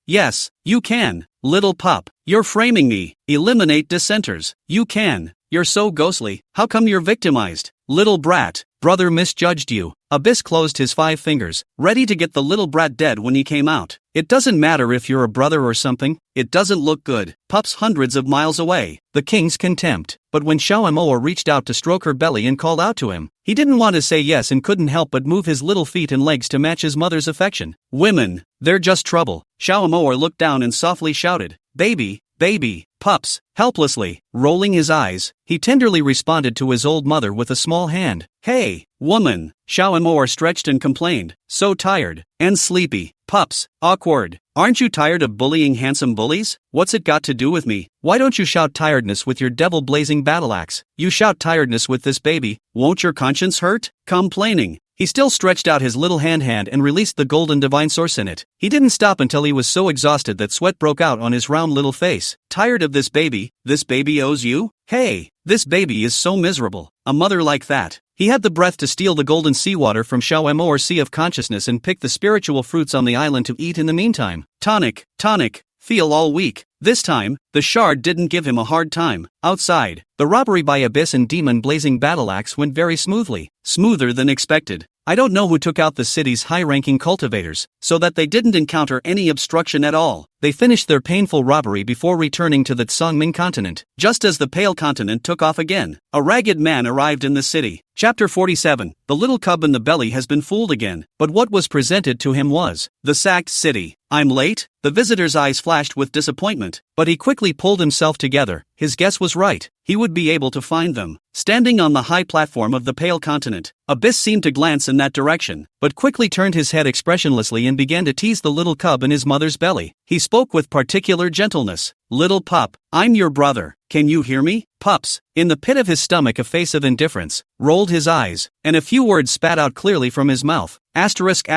you can. Little pup, you're framing me. Eliminate dissenters. You can. You're so ghostly. How come you're victimized? Little brat, brother misjudged you. Abyss closed his 5 fingers, ready to get the little brat dead when he came out. It doesn't matter if you're a brother or something, it doesn't look good. Pup's hundreds of miles away. The king's contempt. But when Xiaomoa reached out to stroke her belly and called out to him, he didn't want to say yes and couldn't help but move his little feet and legs to match his mother's affection. Women, they're just trouble. Xiaomoa looked down and softly shouted, baby, pups. Helplessly, rolling his eyes, he tenderly responded to his old mother with a small hand. Hey, woman, Xiaomoa stretched and complained, so tired, and sleepy. Pups, awkward. Aren't you tired of bullying handsome bullies? What's it got to do with me? Why don't you shout tiredness with your devil blazing battle axe? You shout tiredness with this baby, won't your conscience hurt? Complaining. He still stretched out his little hand and released the golden divine source in it. He didn't stop until he was so exhausted that sweat broke out on his round little face. Tired of this baby owes you? Hey, this baby is so miserable. A mother like that. He had the breath to steal the golden seawater from Xiaomoa's sea of consciousness and pick the spiritual fruits on the island to eat in the meantime. Tonic, feel all weak. This time, the shard didn't give him a hard time. Outside, the robbery by Abyss and Demon blazing battle axe went very smoothly. Smoother than expected. I don't know who took out the city's high-ranking cultivators, so that they didn't encounter any obstruction at all. They finished their painful robbery before returning to the Tsangming continent. Just as the Pale continent took off again, a ragged man arrived in the city. Chapter 47. The little cub in the belly has been fooled again, but what was presented to him was the sacked city. I'm late? The visitor's eyes flashed with disappointment, but he quickly pulled himself together. His guess was right. He would be able to find them. Standing on the high platform of the Pale continent, Abyss seemed to glance in that direction, but quickly turned his head expressionlessly and began to tease the little cub in his mother's belly. He spoke with particular gentleness. Little pup, I'm your brother. Can you hear me? Pups, in the pit of his stomach a face of indifference, rolled his eyes, and a few words spat out clearly from his mouth. Asterisk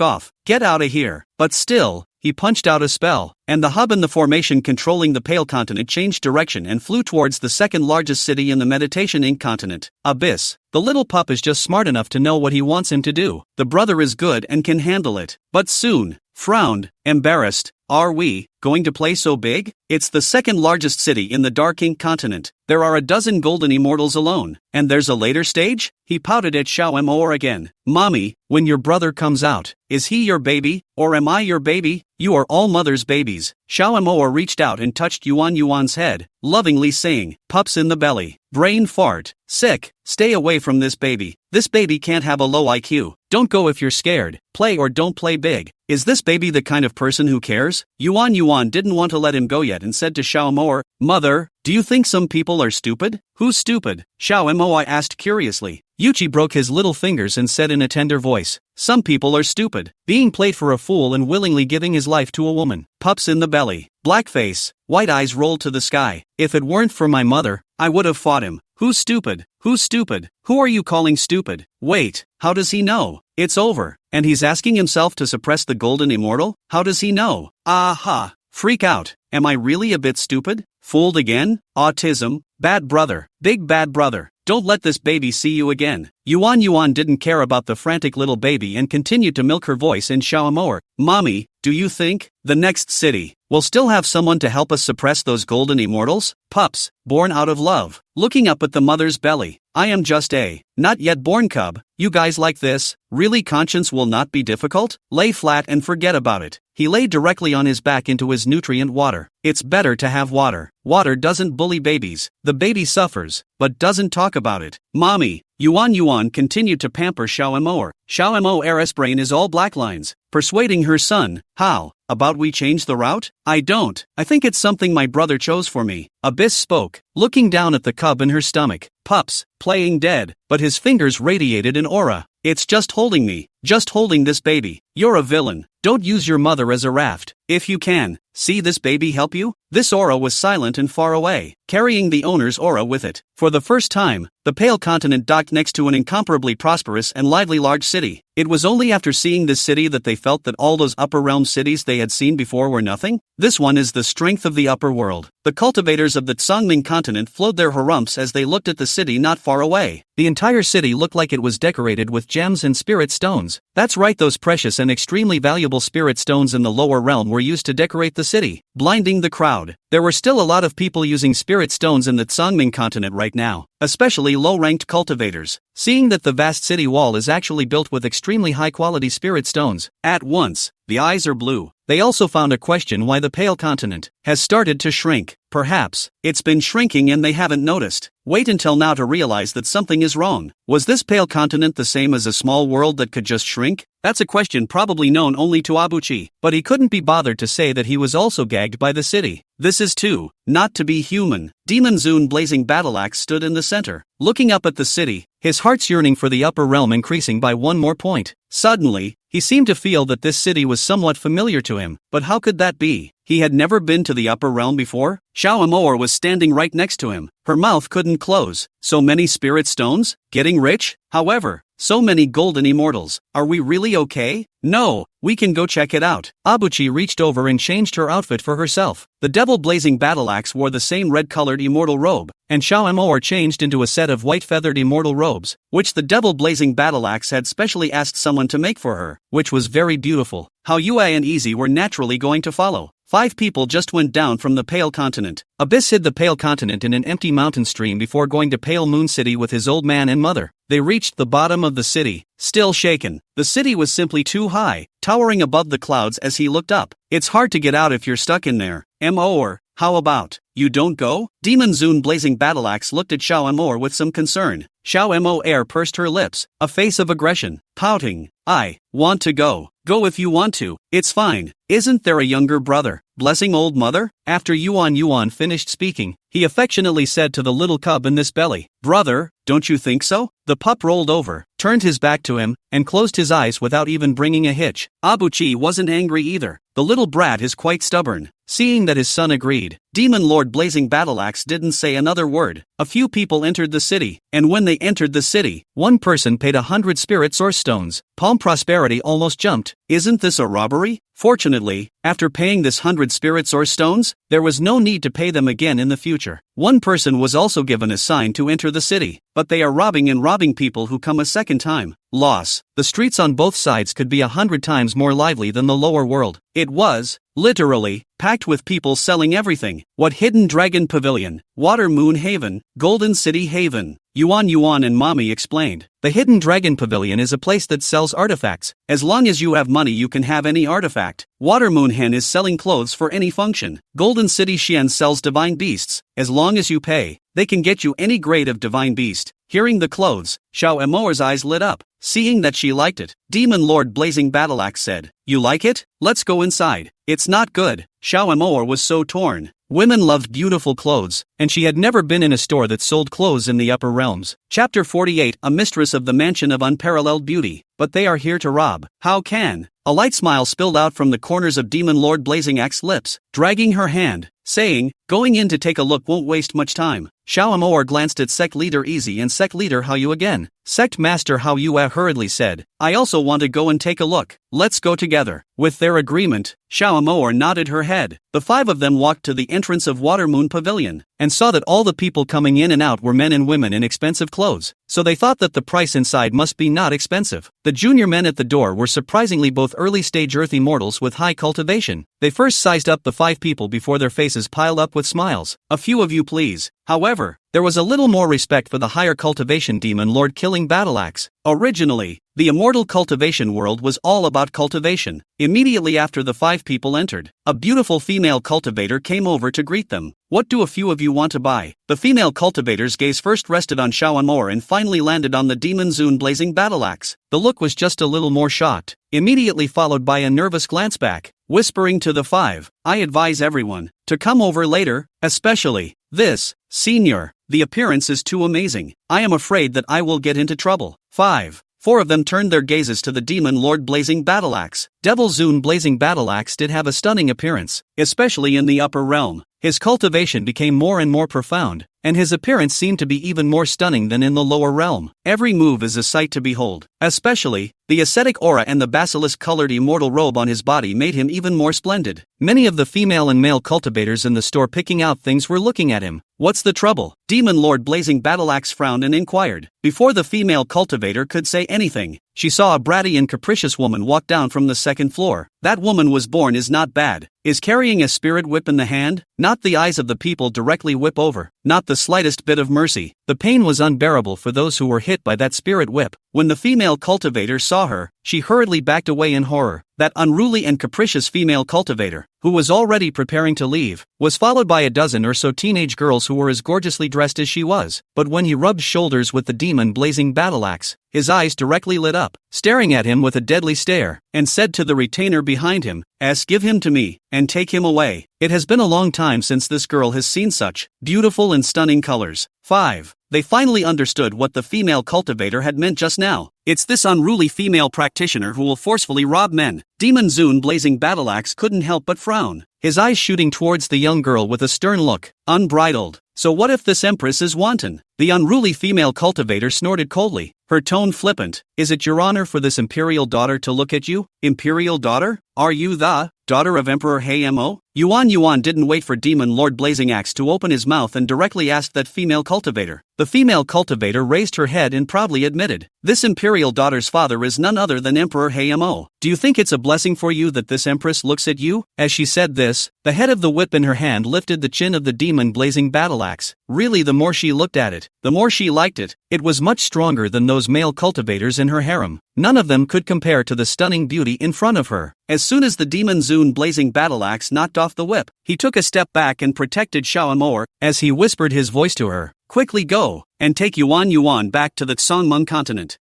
off. Get out of here. But still, he punched out a spell, and the hub in the formation controlling the Pale continent changed direction and flew towards the second largest city in the Meditation Inc. continent, Abyss. The little pup is just smart enough to know what he wants him to do. The brother is good and can handle it. But soon, frowned, embarrassed. Are we going to play so big? It's the second largest city in the Dark Ink continent. There are a dozen golden immortals alone. And there's a later stage? He pouted at Xiaomoa again. Mommy, when your brother comes out, is he your baby, or am I your baby? You are all mother's babies. Xiaomoa reached out and touched Yuan's head, lovingly saying, pups in the belly. Brain fart. Sick. Stay away from this baby. This baby can't have a low IQ. Don't go if you're scared. Play or don't play big. Is this baby the kind of person who cares? Yuan didn't want to let him go yet and said to Xiaomoa, Mother, do you think some people are stupid? Who's stupid? Xiaomoa asked curiously. Yuchi broke his little fingers and said in a tender voice, some people are stupid, being played for a fool and willingly giving his life to a woman. Pups in the belly. Black face, white eyes rolled to the sky. If it weren't for my mother, I would have fought him. Who's stupid? Who's stupid? Who are you calling stupid? Wait, how does he know? It's over, and he's asking himself to suppress the golden immortal? How does he know? Aha! Freak out. Am I really a bit stupid? Fooled again? Autism? Bad brother. Big bad brother. Don't let this baby see you again. Yuan didn't care about the frantic little baby and continued to milk her voice in Xiaomoa. Mommy, do you think the next city will still have someone to help us suppress those golden immortals? Pups, born out of love. Looking up at the mother's belly. I am just a not yet born cub. You guys like this? Really, conscience will not be difficult? Lay flat and forget about it. He lay directly on his back into his nutrient water. It's better to have water. Water doesn't bully babies. The baby suffers, but doesn't talk about it. Mommy, Yuan continued to pamper Xiaomoa. Xiaomoa's brain is all black lines, persuading her son. How about we change the route? I don't. I think it's something my brother chose for me. Abyss spoke, looking down at the cub in her stomach. Pups, playing dead, but his fingers radiated an aura. It's just holding me, just holding this baby. You're a villain. Don't use your mother as a raft. If you can, see this baby help you? This aura was silent and far away, carrying the owner's aura with it. For the first time, the pale continent docked next to an incomparably prosperous and lively large city. It was only after seeing this city that they felt that all those upper realm cities they had seen before were nothing. This one is the strength of the upper world. The cultivators of the Tsangming continent flowed their harumps as they looked at the city not far away. The entire city looked like it was decorated with gems and spirit stones. That's right, those precious and extremely valuable spirit stones in the lower realm were used to decorate the city, blinding the crowd. There were still a lot of people using spirit stones in the Tsangming continent right now, especially low-ranked cultivators. Seeing that the vast city wall is actually built with extremely high-quality spirit stones, at once, the eyes are blue. They also found a question why the pale continent has started to shrink. Perhaps it's been shrinking and they haven't noticed. Wait until now to realize that something is wrong. Was this pale continent the same as a small world that could just shrink? That's a question probably known only to Abuchi, but he couldn't be bothered to say that he was also gagged by the city. This is too not to be human. Demon Zune blazing battle axe stood in the center, looking up at the city, his heart's yearning for the upper realm increasing by one more point. Suddenly, he seemed to feel that this city was somewhat familiar to him, but how could that be? He had never been to the upper realm before. Xiao Amour was standing right next to him. Her mouth couldn't close. So many spirit stones? Getting rich? However, so many golden immortals. Are we really okay? No, we can go check it out. Abuchi reached over and changed her outfit for herself. The devil blazing battle axe wore the same red-colored immortal robe, and Xiao Amour changed into a set of white-feathered immortal robes, which the devil blazing battle axe had specially asked someone to make for her, which was very beautiful. How Yue and Easy were naturally going to follow. 5 people just went down from the Pale Continent. Abyss hid the Pale Continent in an empty mountain stream before going to Pale Moon City with his old man and mother. They reached the bottom of the city, still shaken. The city was simply too high, towering above the clouds as he looked up. It's hard to get out if you're stuck in there. Or, how about, you don't go? Demon Zune blazing battle axe looked at Xiao Amour with some concern. Xiao Amour pursed her lips, a face of aggression, pouting. I want to go. Go if you want to, it's fine. Isn't there a younger brother? Blessing old mother? After Yuan finished speaking, he affectionately said to the little cub in this belly, Brother, don't you think so? The pup rolled over, turned his back to him, and closed his eyes without even bringing a hitch. Abuchi wasn't angry either. The little brat is quite stubborn. Seeing that his son agreed, Demon Lord Blazing Battle Axe didn't say another word. A few people entered the city, and when they entered the city, one person paid 100 spirit source stones. Palm Prosperity almost jumped. Isn't this a robbery? Fortunately, after paying this 100 spirit source stones, there was no need to pay them again in the future. One person was also given a sign to enter the city, but they are robbing people who come a second time. Loss. The streets on both sides could be 100 times more lively than the lower world. It was, literally, packed with people selling everything. What Hidden Dragon Pavilion, Water Moon Haven, Golden City Haven. Yuan and Mommy explained. The Hidden Dragon Pavilion is a place that sells artifacts. As long as you have money you can have any artifact. Water Moon Hen is selling clothes for any function. Golden City Xian sells divine beasts. As long as you pay, they can get you any grade of divine beast. Hearing the clothes, Xiao Amour's eyes lit up. Seeing that she liked it, Demon Lord Blazing Battle Axe said, You like it? Let's go inside. It's not good. Xiao Amour was so torn. Women loved beautiful clothes, and she had never been in a store that sold clothes in the upper realms. Chapter 48 A mistress of the mansion of unparalleled beauty, but they are here to rob. How can? A light smile spilled out from the corners of Demon Lord Blazing Axe's lips, dragging her hand, saying, Going in to take a look won't waste much time. Xiao Amour glanced at Sect Leader Easy and Sect Leader Hao Yu again. Sect Master Hao Yu hurriedly said, I also want to go and take a look. Let's go together. With their agreement, Xiao Amour nodded her head. The 5 of them walked to the entrance of Water Moon Pavilion, and saw that all the people coming in and out were men and women in expensive clothes, so they thought that the price inside must be not expensive. The junior men at the door were surprisingly both early-stage earth immortals with high cultivation. They first sized up the 5 people before their faces piled up with smiles. A few of you please. However, there was a little more respect for the higher cultivation demon Lord Killing Battle Axe. Originally, the immortal cultivation world was all about cultivation. Immediately after the 5 people entered, a beautiful female cultivator came over to greet them. What do a few of you want to buy? The female cultivator's gaze first rested on Xiao Amour and finally landed on the Demon Zune Blazing Battle Axe. The look was just a little more shocked, immediately followed by a nervous glance back, whispering to the 5, I advise everyone to come over later, especially this, senior. The appearance is too amazing. I am afraid that I will get into trouble. 5. 4 of them turned their gazes to the demon lord Blazing Battleaxe. Devil Zune Blazing Battleaxe did have a stunning appearance, especially in the upper realm. His cultivation became more and more profound, and his appearance seemed to be even more stunning than in the lower realm. Every move is a sight to behold, especially the ascetic aura and the basilisk-colored immortal robe on his body made him even more splendid. Many of the female and male cultivators in the store picking out things were looking at him. What's the trouble? Demon Lord Blazing Battleaxe frowned and inquired. Before the female cultivator could say anything, she saw a bratty and capricious woman walk down from the second floor. That woman was born is not bad. Is carrying a spirit whip in the hand? Not the eyes of the people directly whip over. Not the slightest bit of mercy. The pain was unbearable for those who were hit by that spirit whip. When the female cultivator saw her, she hurriedly backed away in horror. That unruly and capricious female cultivator, who was already preparing to leave, was followed by a dozen or so teenage girls who were as gorgeously dressed as she was. But when he rubbed shoulders with the demon Blazing Battleaxe, his eyes directly lit up, staring at him with a deadly stare, and said to the retainer behind him, "Give him to me, and take him away." It has been a long time since this girl has seen such beautiful and stunning colors. 5. They finally understood what the female cultivator had meant just now. It's this unruly female practitioner who will forcefully rob men. Demon Zune Blazing Battleaxe couldn't help but frown, his eyes shooting towards the young girl with a stern look, unbridled. So what if this empress is wanton? The unruly female cultivator snorted coldly, her tone flippant. Is it your honor for this imperial daughter to look at you? Imperial daughter? Are you the daughter of Emperor Hayamo? Yuan didn't wait for Demon Lord Blazing Axe to open his mouth and directly asked that female cultivator. The female cultivator raised her head and proudly admitted, "This imperial daughter's father is none other than Emperor Hayamo. Do you think it's a blessing for you that this empress looks at you?" As she said this, the head of the whip in her hand lifted the chin of the demon Blazing Battleaxe. Really, the more she looked at it, the more she liked it. It was much stronger than those male cultivators in her harem. None of them could compare to the stunning beauty in front of her. As soon as the demon Zune Blazing Battleaxe knocked off the whip, he took a step back and protected Xiaomor, as he whispered his voice to her. "Quickly go, and take Yuan back to the Tsangmun continent."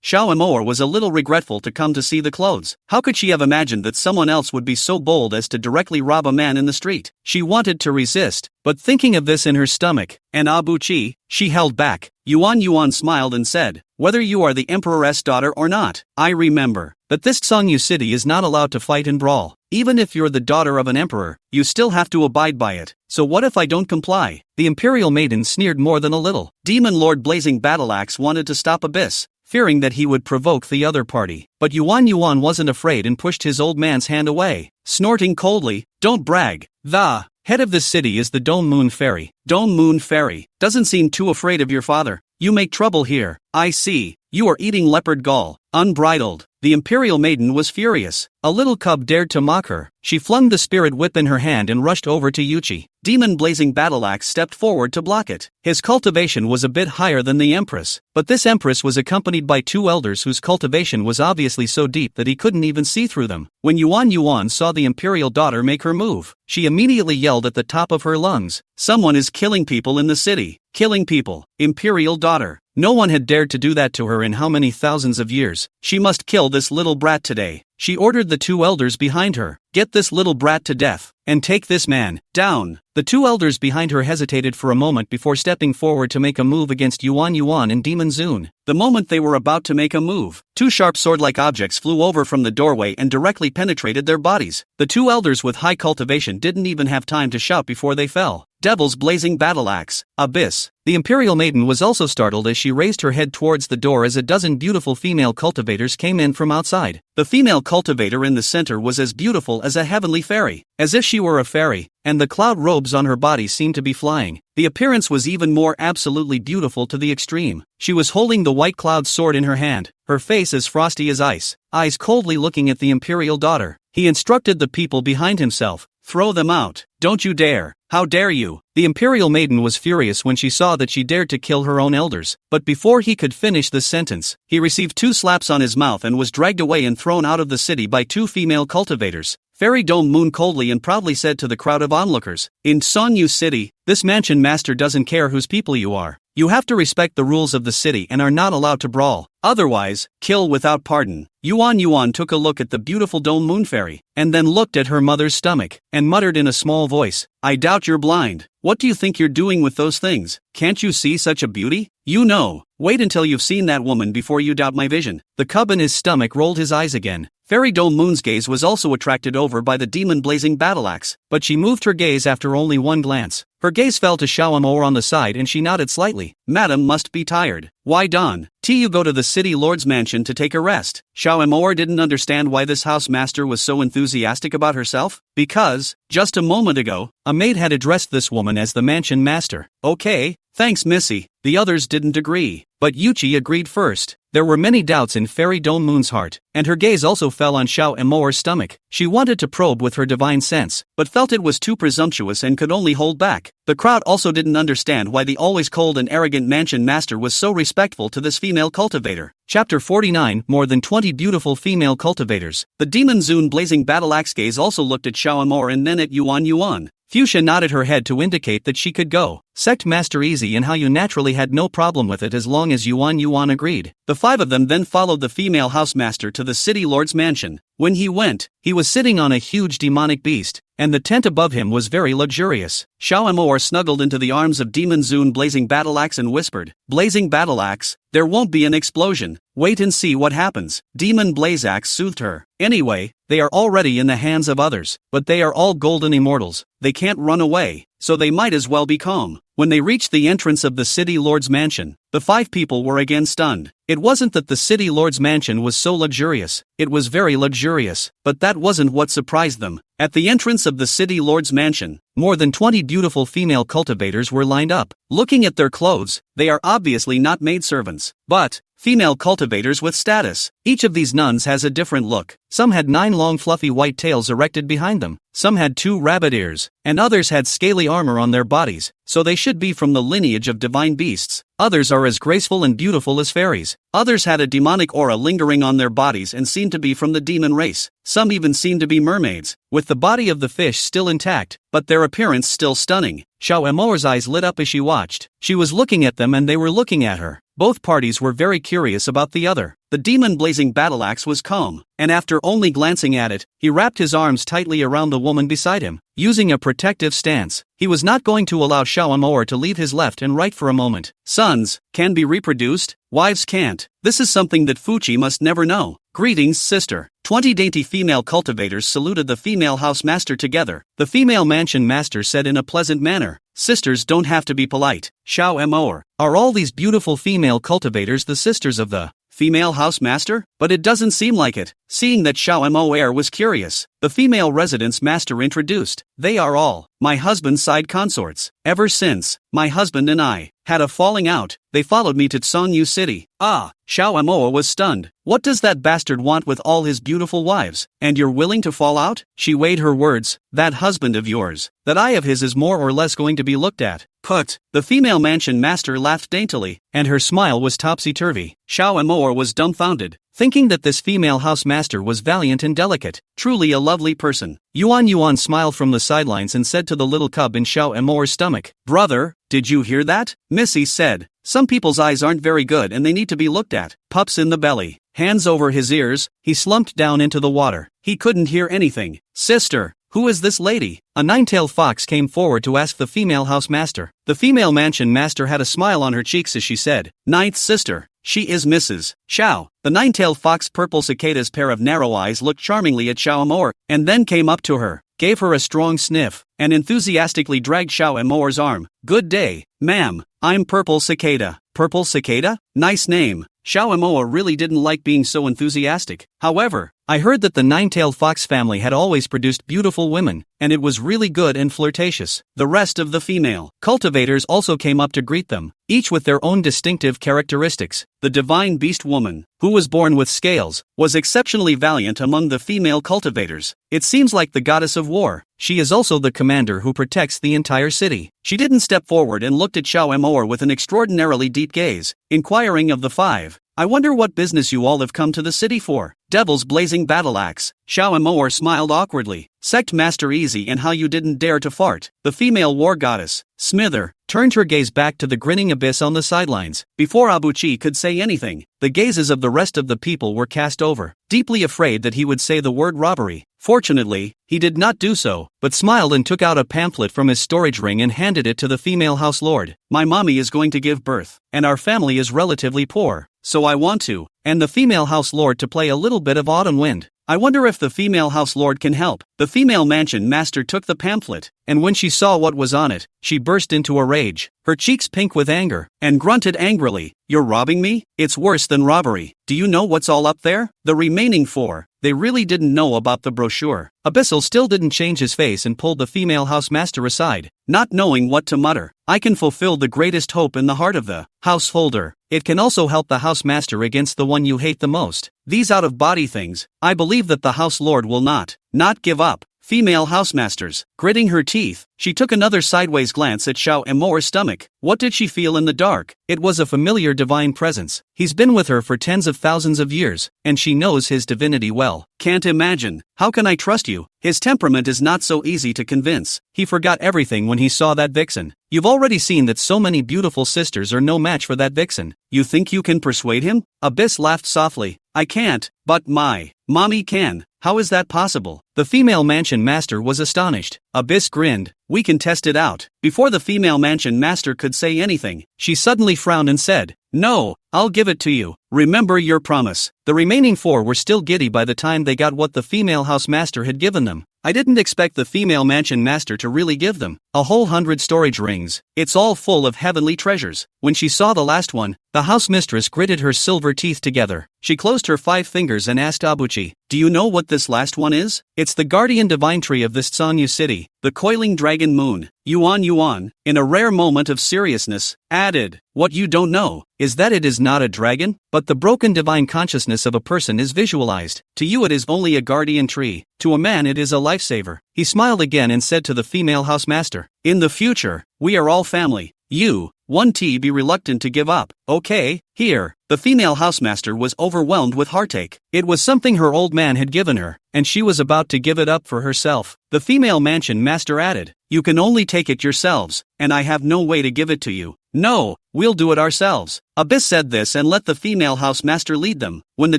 Xiaomor was a little regretful to come to see the clothes. How could she have imagined that someone else would be so bold as to directly rob a man in the street? She wanted to resist, but thinking of this in her stomach, and Abuchi, she held back. Yuan smiled and said, "Whether you are the emperoress daughter or not, I remember that this Tsangyu city is not allowed to fight and brawl. Even if you're the daughter of an emperor, you still have to abide by it. So what if I don't comply?" The imperial maiden sneered more than a little. Demon Lord Blazing Battleaxe wanted to stop Abyss, fearing that he would provoke the other party. But Yuan wasn't afraid and pushed his old man's hand away, snorting coldly, "Don't brag. The head of this city is the Dome Moon Fairy. Dome Moon Fairy doesn't seem too afraid of your father. You make trouble here. I see. You are eating leopard gall, unbridled." The imperial maiden was furious. A little cub dared to mock her. She flung the spirit whip in her hand and rushed over to Yuchi. Demon Blazing Battleaxe stepped forward to block it. His cultivation was a bit higher than the empress, but this empress was accompanied by 2 elders whose cultivation was obviously so deep that he couldn't even see through them. When Yuan saw the imperial daughter make her move, she immediately yelled at the top of her lungs, "Someone is killing people in the city. Killing people. Imperial daughter." No one had dared to do that to her in how many thousands of years. She must kill this little brat today. She ordered the 2 elders behind her, "Get this little brat to death, and take this man down." The 2 elders behind her hesitated for a moment before stepping forward to make a move against Yuan and Demon Zune. The moment they were about to make a move, 2 sharp sword-like objects flew over from the doorway and directly penetrated their bodies. The 2 elders with high cultivation didn't even have time to shout before they fell. Devil's Blazing Battleaxe, Abyss. The imperial maiden was also startled as she raised her head towards the door as a dozen beautiful female cultivators came in from outside. The female cultivator in the center was as beautiful as a heavenly fairy, as if she were a fairy, and the cloud robes on her body seemed to be flying. The appearance was even more absolutely beautiful to the extreme. She was holding the white cloud sword in her hand, her face as frosty as ice, eyes coldly looking at the imperial daughter. He instructed the people behind himself, "Throw them out. Don't you dare. How dare you?" The imperial maiden was furious when she saw that she dared to kill her own elders, but before he could finish the sentence, he received 2 slaps on his mouth and was dragged away and thrown out of the city by 2 female cultivators. Fairy Dome Moon coldly and proudly said to the crowd of onlookers. In Sonyu City, this mansion master doesn't care whose people you are. You have to respect the rules of the city and are not allowed to brawl. Otherwise, kill without pardon. Yuan took a look at the beautiful Dome Moon Fairy, and then looked at her mother's stomach, and muttered in a small voice, I doubt you're blind. What do you think you're doing with those things? Can't you see such a beauty? You know. Wait until you've seen that woman before you doubt my vision. The cub in his stomach rolled his eyes again. Fairy Dome Moon's gaze was also attracted over by the demon blazing battle axe, but she moved her gaze after only one glance. Her gaze fell to Xiaomoor on the side and she nodded slightly. Madam must be tired. Why Don? You go to the city lord's mansion to take a rest. Xiaomoor didn't understand why this house master was so enthusiastic about herself, because, just a moment ago, a maid had addressed this woman as the mansion master. Okay, thanks Missy. The others didn't agree, but Yuchi agreed first. There were many doubts in Fairy Dome Moon's heart, and her gaze also fell on Xiaomoor's stomach. She wanted to probe with her divine sense, but felt it was too presumptuous and could only hold back. The crowd also didn't understand why the always cold and arrogant mansion master was so respectful to this female cultivator. Chapter 49, More than 20 beautiful female cultivators. The demon Zune blazing battle axe gaze also looked at Xiaomoor and then at Yuan. Fuchsia nodded her head to indicate that she could go. Sect Master Easy and Hayu naturally had no problem with it as long as Yuan agreed. The five of them then followed the female housemaster to the city lord's mansion. When he went, he was sitting on a huge demonic beast, and the tent above him was very luxurious. Xiaomoor snuggled into the arms of Demon Zune Blazing Battle Axe and whispered, Blazing Battle Axe, there won't be an explosion. Wait and see what happens. Demon Blaze Axe soothed her. Anyway, they are already in the hands of others, but they are all golden immortals. They can't run away, so they might as well be calm. When they reached the entrance of the city lord's mansion, the five people were again stunned. It wasn't that the city lord's mansion was so luxurious, it was very luxurious, but that wasn't what surprised them. At the entrance of the city lord's mansion, more than 20 beautiful female cultivators were lined up. Looking at their clothes, they are obviously not maidservants, but female cultivators with status. Each of these nuns has a different look. Some had 9 long fluffy white tails erected behind them, some had 2 rabbit ears, and others had scaly armor on their bodies, so they should be from the lineage of divine beasts. Others are as graceful and beautiful as fairies. Others had a demonic aura lingering on their bodies and seemed to be from the demon race. Some even seemed to be mermaids, with the body of the fish still intact, but their appearance still stunning. Xiaomoor's eyes lit up as she watched. She was looking at them and they were looking at her. Both parties were very curious about the other. The demon blazing battle axe was calm, and after only glancing at it, he wrapped his arms tightly around the woman beside him. Using a protective stance, he was not going to allow Xiaomoor to leave his left and right for a moment. Sons can be reproduced, wives can't. This is something that Fuchi must never know. Greetings, sister. 20 dainty female cultivators saluted the female house master together. The female mansion master said in a pleasant manner, Sisters don't have to be polite. Xiaomoor, are all these beautiful female cultivators the sisters of the female house master? But it doesn't seem like it. Seeing that Xiaomoor was curious, the female residence master introduced, They are all my husband's side consorts. Ever since my husband and I had a falling out, they followed me to Sonyu City. Ah, Xiaomoor was stunned. What does that bastard want with all his beautiful wives? And you're willing to fall out? She weighed her words. That husband of yours, that eye of his is more or less going to be looked at. Put. The female mansion master laughed daintily, and her smile was topsy-turvy. Xiaomoor was dumbfounded, thinking that this female house master was valiant and delicate, truly a lovely person. Yuan smiled from the sidelines and said to the little cub in Xiaomoor's stomach, Brother, did you hear that? Missy said, Some people's eyes aren't very good and they need to be looked at. Pups in the belly. Hands over his ears, he slumped down into the water. He couldn't hear anything. Sister, who is this lady? A 9-tailed fox came forward to ask the female house master. The female mansion master had a smile on her cheeks as she said, Ninth sister. She is Mrs. Xiao. The 9-tailed fox purple cicada's pair of narrow eyes looked charmingly at Xiaomoor, and then came up to her, gave her a strong sniff, and enthusiastically dragged Xiaomoor's arm. Good day, ma'am. I'm Purple Cicada. Purple Cicada? Nice name. Xiaomoor really didn't like being so enthusiastic. However, I heard that the 9-tailed fox family had always produced beautiful women, and it was really good and flirtatious. The rest of the female cultivators also came up to greet them, each with their own distinctive characteristics. The divine beast woman, who was born with scales, was exceptionally valiant among the female cultivators. It seems like the goddess of war. She is also the commander who protects the entire city. She didn't step forward and looked at Xiaomoor with an extraordinarily deep gaze, inquiring of the five, I wonder what business you all have come to the city for. Devil's blazing battle axe. Xiao Amor smiled awkwardly. Sect Master Easy, and how you didn't dare to fart. The female war goddess, Smither, turned her gaze back to the grinning abyss on the sidelines. Before Abuchi could say anything, the gazes of the rest of the people were cast over, deeply afraid that he would say the word robbery. Fortunately, he did not do so, but smiled and took out a pamphlet from his storage ring and handed it to the female house lord. My mommy is going to give birth, and our family is relatively poor, so I want to, and the female house lord to play a little bit of autumn wind. I wonder if the female house lord can help. The female mansion master took the pamphlet, and when she saw what was on it, she burst into a rage, her cheeks pink with anger, and grunted angrily, "You're robbing me? It's worse than robbery. Do you know what's all up there?" The remaining four, they really didn't know about the brochure. Abyssal still didn't change his face and pulled the female house master aside, not knowing what to mutter. I can fulfill the greatest hope in the heart of the householder. It can also help the house master against the one you hate the most. These out-of-body things, I believe that the house lord will not give up. Female housemasters, gritting her teeth, she took another sideways glance at Xiao Amor's stomach. What did she feel in the dark? It was a familiar divine presence. He's been with her for tens of thousands of years, and she knows his divinity well. Can't imagine. How can I trust you? His temperament is not so easy to convince. He forgot everything when he saw that vixen. You've already seen that so many beautiful sisters are no match for that vixen. You think you can persuade him? Abyss laughed softly. I can't, but my mommy can. How is that possible? The female mansion master was astonished. Abyss grinned. We can test it out. Before the female mansion master could say anything, she suddenly frowned and said, "No, I'll give it to you. Remember your promise." The remaining four were still giddy by the time they got what the female house master had given them. I didn't expect the female mansion master to really give them a whole 100 storage rings. It's all full of heavenly treasures. When she saw the last one, the house mistress gritted her silver teeth together. She closed her 5 fingers and asked Abuchi, "Do you know what this last one is?" "It's the guardian divine tree of this Tsanyu city, the coiling dragon moon." Yuan, in a rare moment of seriousness, added, "What you don't know is that it is not a dragon, but the broken divine consciousness of a person is visualized. To you it is only a guardian tree, to a man it is a lifesaver." He smiled again and said to the female housemaster, "In the future, we are all family. You, 1T, be reluctant to give up, okay? Here." The female housemaster was overwhelmed with heartache. It was something her old man had given her, and she was about to give it up for herself. The female mansion master added, "You can only take it yourselves, and I have no way to give it to you." "No, we'll do it ourselves." Abyss said this and let the female housemaster lead them. When the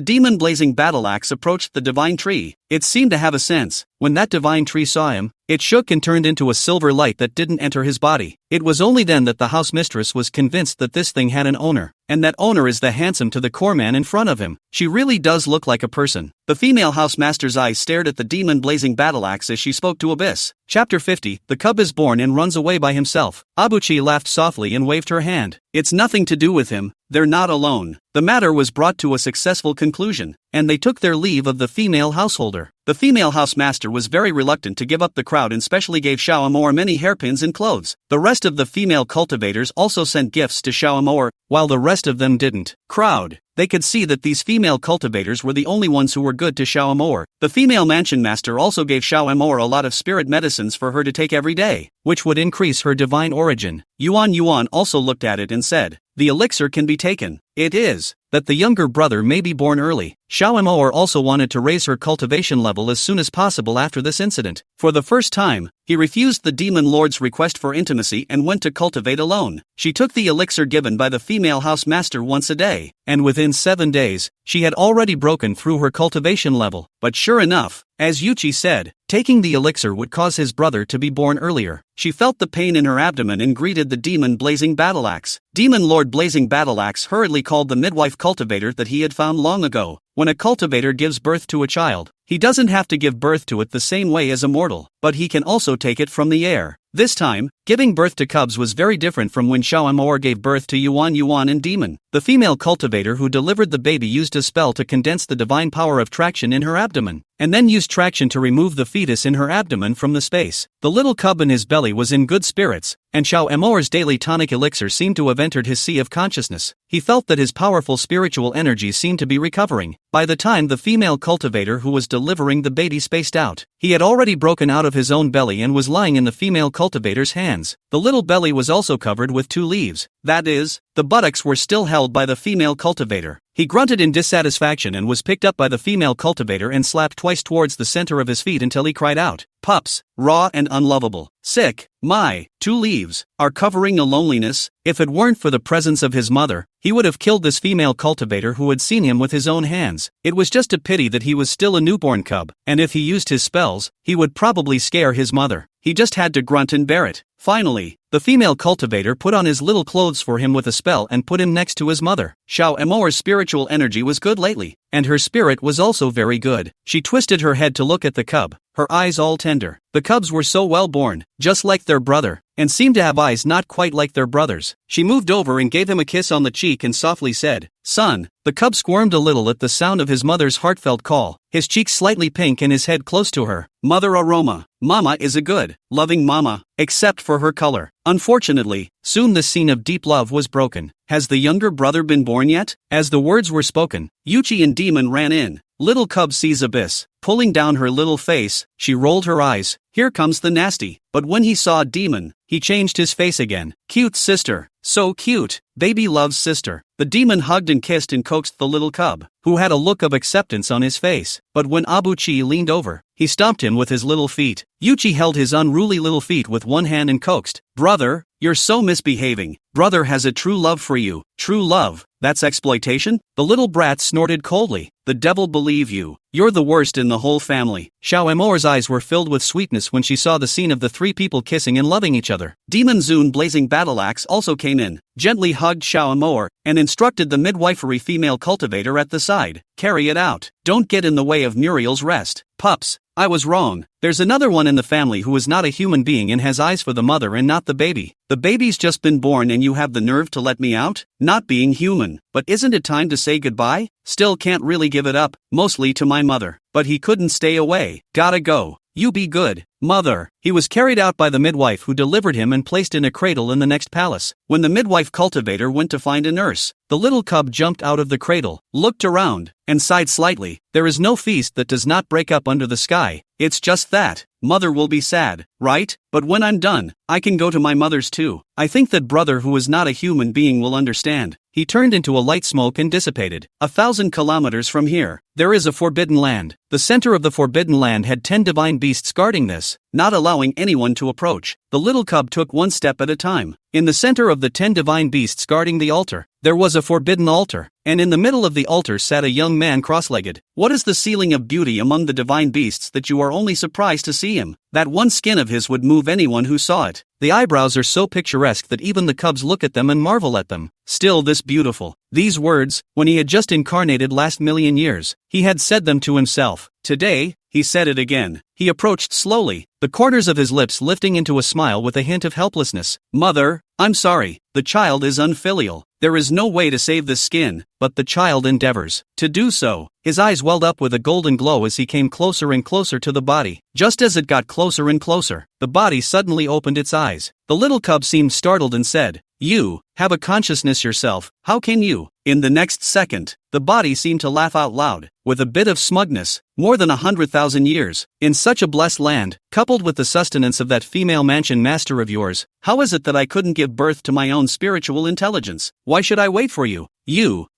demon blazing battle axe approached the divine tree, it seemed to have a sense. When that divine tree saw him, it shook and turned into a silver light that didn't enter his body. It was only then that the house mistress was convinced that this thing had an owner, and that owner is the handsome to the core man in front of him. She really does look like a person. The female housemaster's eyes stared at the demon blazing battle axe as she spoke to Abyss. Chapter 50, the cub is born and runs away by himself. Abuchi laughed softly and waved her hand. It's nothing to do with him. They're not alone. The matter was brought to a successful conclusion, and they took their leave of the female householder. The female housemaster was very reluctant to give up the crowd and specially gave Xiao Amor many hairpins and clothes. The rest of the female cultivators also sent gifts to Xiao Amor, while the rest of them didn't. Crowd. They could see that these female cultivators were the only ones who were good to Xiao Amor. The female mansion master also gave Xiao Amor a lot of spirit medicines for her to take every day, which would increase her divine origin. Yuan also looked at it and said, "The elixir can be taken. It is that the younger brother may be born early." Xiao Amor also wanted to raise her cultivation level as soon as possible after this incident. For the first time, he refused the demon lord's request for intimacy and went to cultivate alone. She took the elixir given by the female house master once a day, and within 7 days, she had already broken through her cultivation level. But sure enough, as Yuchi said, taking the elixir would cause his brother to be born earlier. She felt the pain in her abdomen and greeted the demon blazing battle axe. Demon Lord Blazing Battle Axe hurriedly called the midwife cultivator that he had found long ago. When a cultivator gives birth to a child, he doesn't have to give birth to it the same way as a mortal, but he can also take it from the air. This time, giving birth to cubs was very different from when Xiao Amor gave birth to Yuan and Demon. The female cultivator who delivered the baby used a spell to condense the divine power of traction in her abdomen, and then used traction to remove the fetus in her abdomen from the space. The little cub in his belly was in good spirits, and Xiao Amor's daily tonic elixir seemed to have entered his sea of consciousness. He felt that his powerful spiritual energies seemed to be recovering. By the time the female cultivator who was delivering the baby spaced out, he had already broken out of his own belly and was lying in the female cultivator's hands. The little belly was also covered with 2 leaves. that is, the buttocks were still held by the female cultivator. He grunted in dissatisfaction and was picked up by the female cultivator and slapped twice towards the center of his feet until he cried out, "Pups, raw and unlovable, sick, my, 2 leaves, are covering a loneliness." If it weren't for the presence of his mother, he would have killed this female cultivator who had seen him with his own hands. It was just a pity that he was still a newborn cub, and if he used his spells, he would probably scare his mother. He just had to grunt and bear it. Finally, the female cultivator put on his little clothes for him with a spell and put him next to his mother. Xiao Emoer's spiritual energy was good lately, and her spirit was also very good. She twisted her head to look at the cub, her eyes all tender. The cubs were so well born, just like their brother, and seemed to have eyes not quite like their brother's. She moved over and gave him a kiss on the cheek and softly said, "Son." The cub squirmed a little at the sound of his mother's heartfelt call, his cheeks slightly pink and his head close to her. Mother aroma. Mama is a good, loving mama, except for her color. Unfortunately, soon this scene of deep love was broken. Has the younger brother been born yet? As the words were spoken, Yuchi and Demon ran in. Little cub sees abyss. Pulling down her little face, she rolled her eyes. Here comes the nasty. But when he saw Demon, he changed his face again. Cute sister. So cute. Baby loves sister. The demon hugged and kissed and coaxed the little cub, who had a look of acceptance on his face. But when Abuchi leaned over, he stomped him with his little feet. Yuchi held his unruly little feet with one hand and coaxed, "Brother, you're so misbehaving. Brother has a true love for you." True love? That's exploitation? The little brat snorted coldly. The devil believe you. You're the worst in the whole family. Xiao Emoer's eyes were filled with sweetness when she saw the scene of the 3 people kissing and loving each other. Demon Zun Blazing Battle Axe also came in, gently hugged Xiao Emoer, and instructed the midwifery female cultivator at the side, "Carry it out. Don't get in the way of Muriel's rest." Pups, I was wrong. There's another one in the family who is not a human being and has eyes for the mother and not the baby. The baby's just been born and you have the nerve to let me out? Not being human. But isn't it time to say goodbye? Still can't really give it up, mostly to my mother. But he couldn't stay away. Gotta go. You be good, mother. He was carried out by the midwife who delivered him and placed in a cradle in the next palace. When the midwife cultivator went to find a nurse, the little cub jumped out of the cradle, looked around, and sighed slightly. There is no feast that does not break up under the sky. It's just that. Mother will be sad, right? But when I'm done, I can go to my mother's too. I think that brother who is not a human being will understand. He turned into a light smoke and dissipated. 1,000 kilometers from here, there is a forbidden land. The center of the forbidden land had 10 divine beasts guarding this, not allowing anyone to approach. The little cub took one step at a time. In the center of the 10 divine beasts guarding the altar, there was a forbidden altar, and in the middle of the altar sat a young man cross-legged. What is the ceiling of beauty among the divine beasts that you are only surprised to see him? That one skin of his would move anyone who saw it. The eyebrows are so picturesque that even the cubs look at them and marvel at them. Still this beautiful. These words, when he had just incarnated last million years, he had said them to himself. Today, he said it again. He approached slowly, the corners of his lips lifting into a smile with a hint of helplessness. Mother, I'm sorry, the child is unfilial. There is no way to save the skin, but the child endeavors to do so. His eyes welled up with a golden glow as he came closer and closer to the body. Just as it got closer and closer, the body suddenly opened its eyes. The little cub seemed startled and said, "You have a consciousness yourself, how can you?" In the next second, the body seemed to laugh out loud, with a bit of smugness. More than 100,000 years, in such a blessed land, coupled with the sustenance of that female mansion master of yours, how is it that I couldn't give birth to my own spiritual intelligence? Why should I wait for you?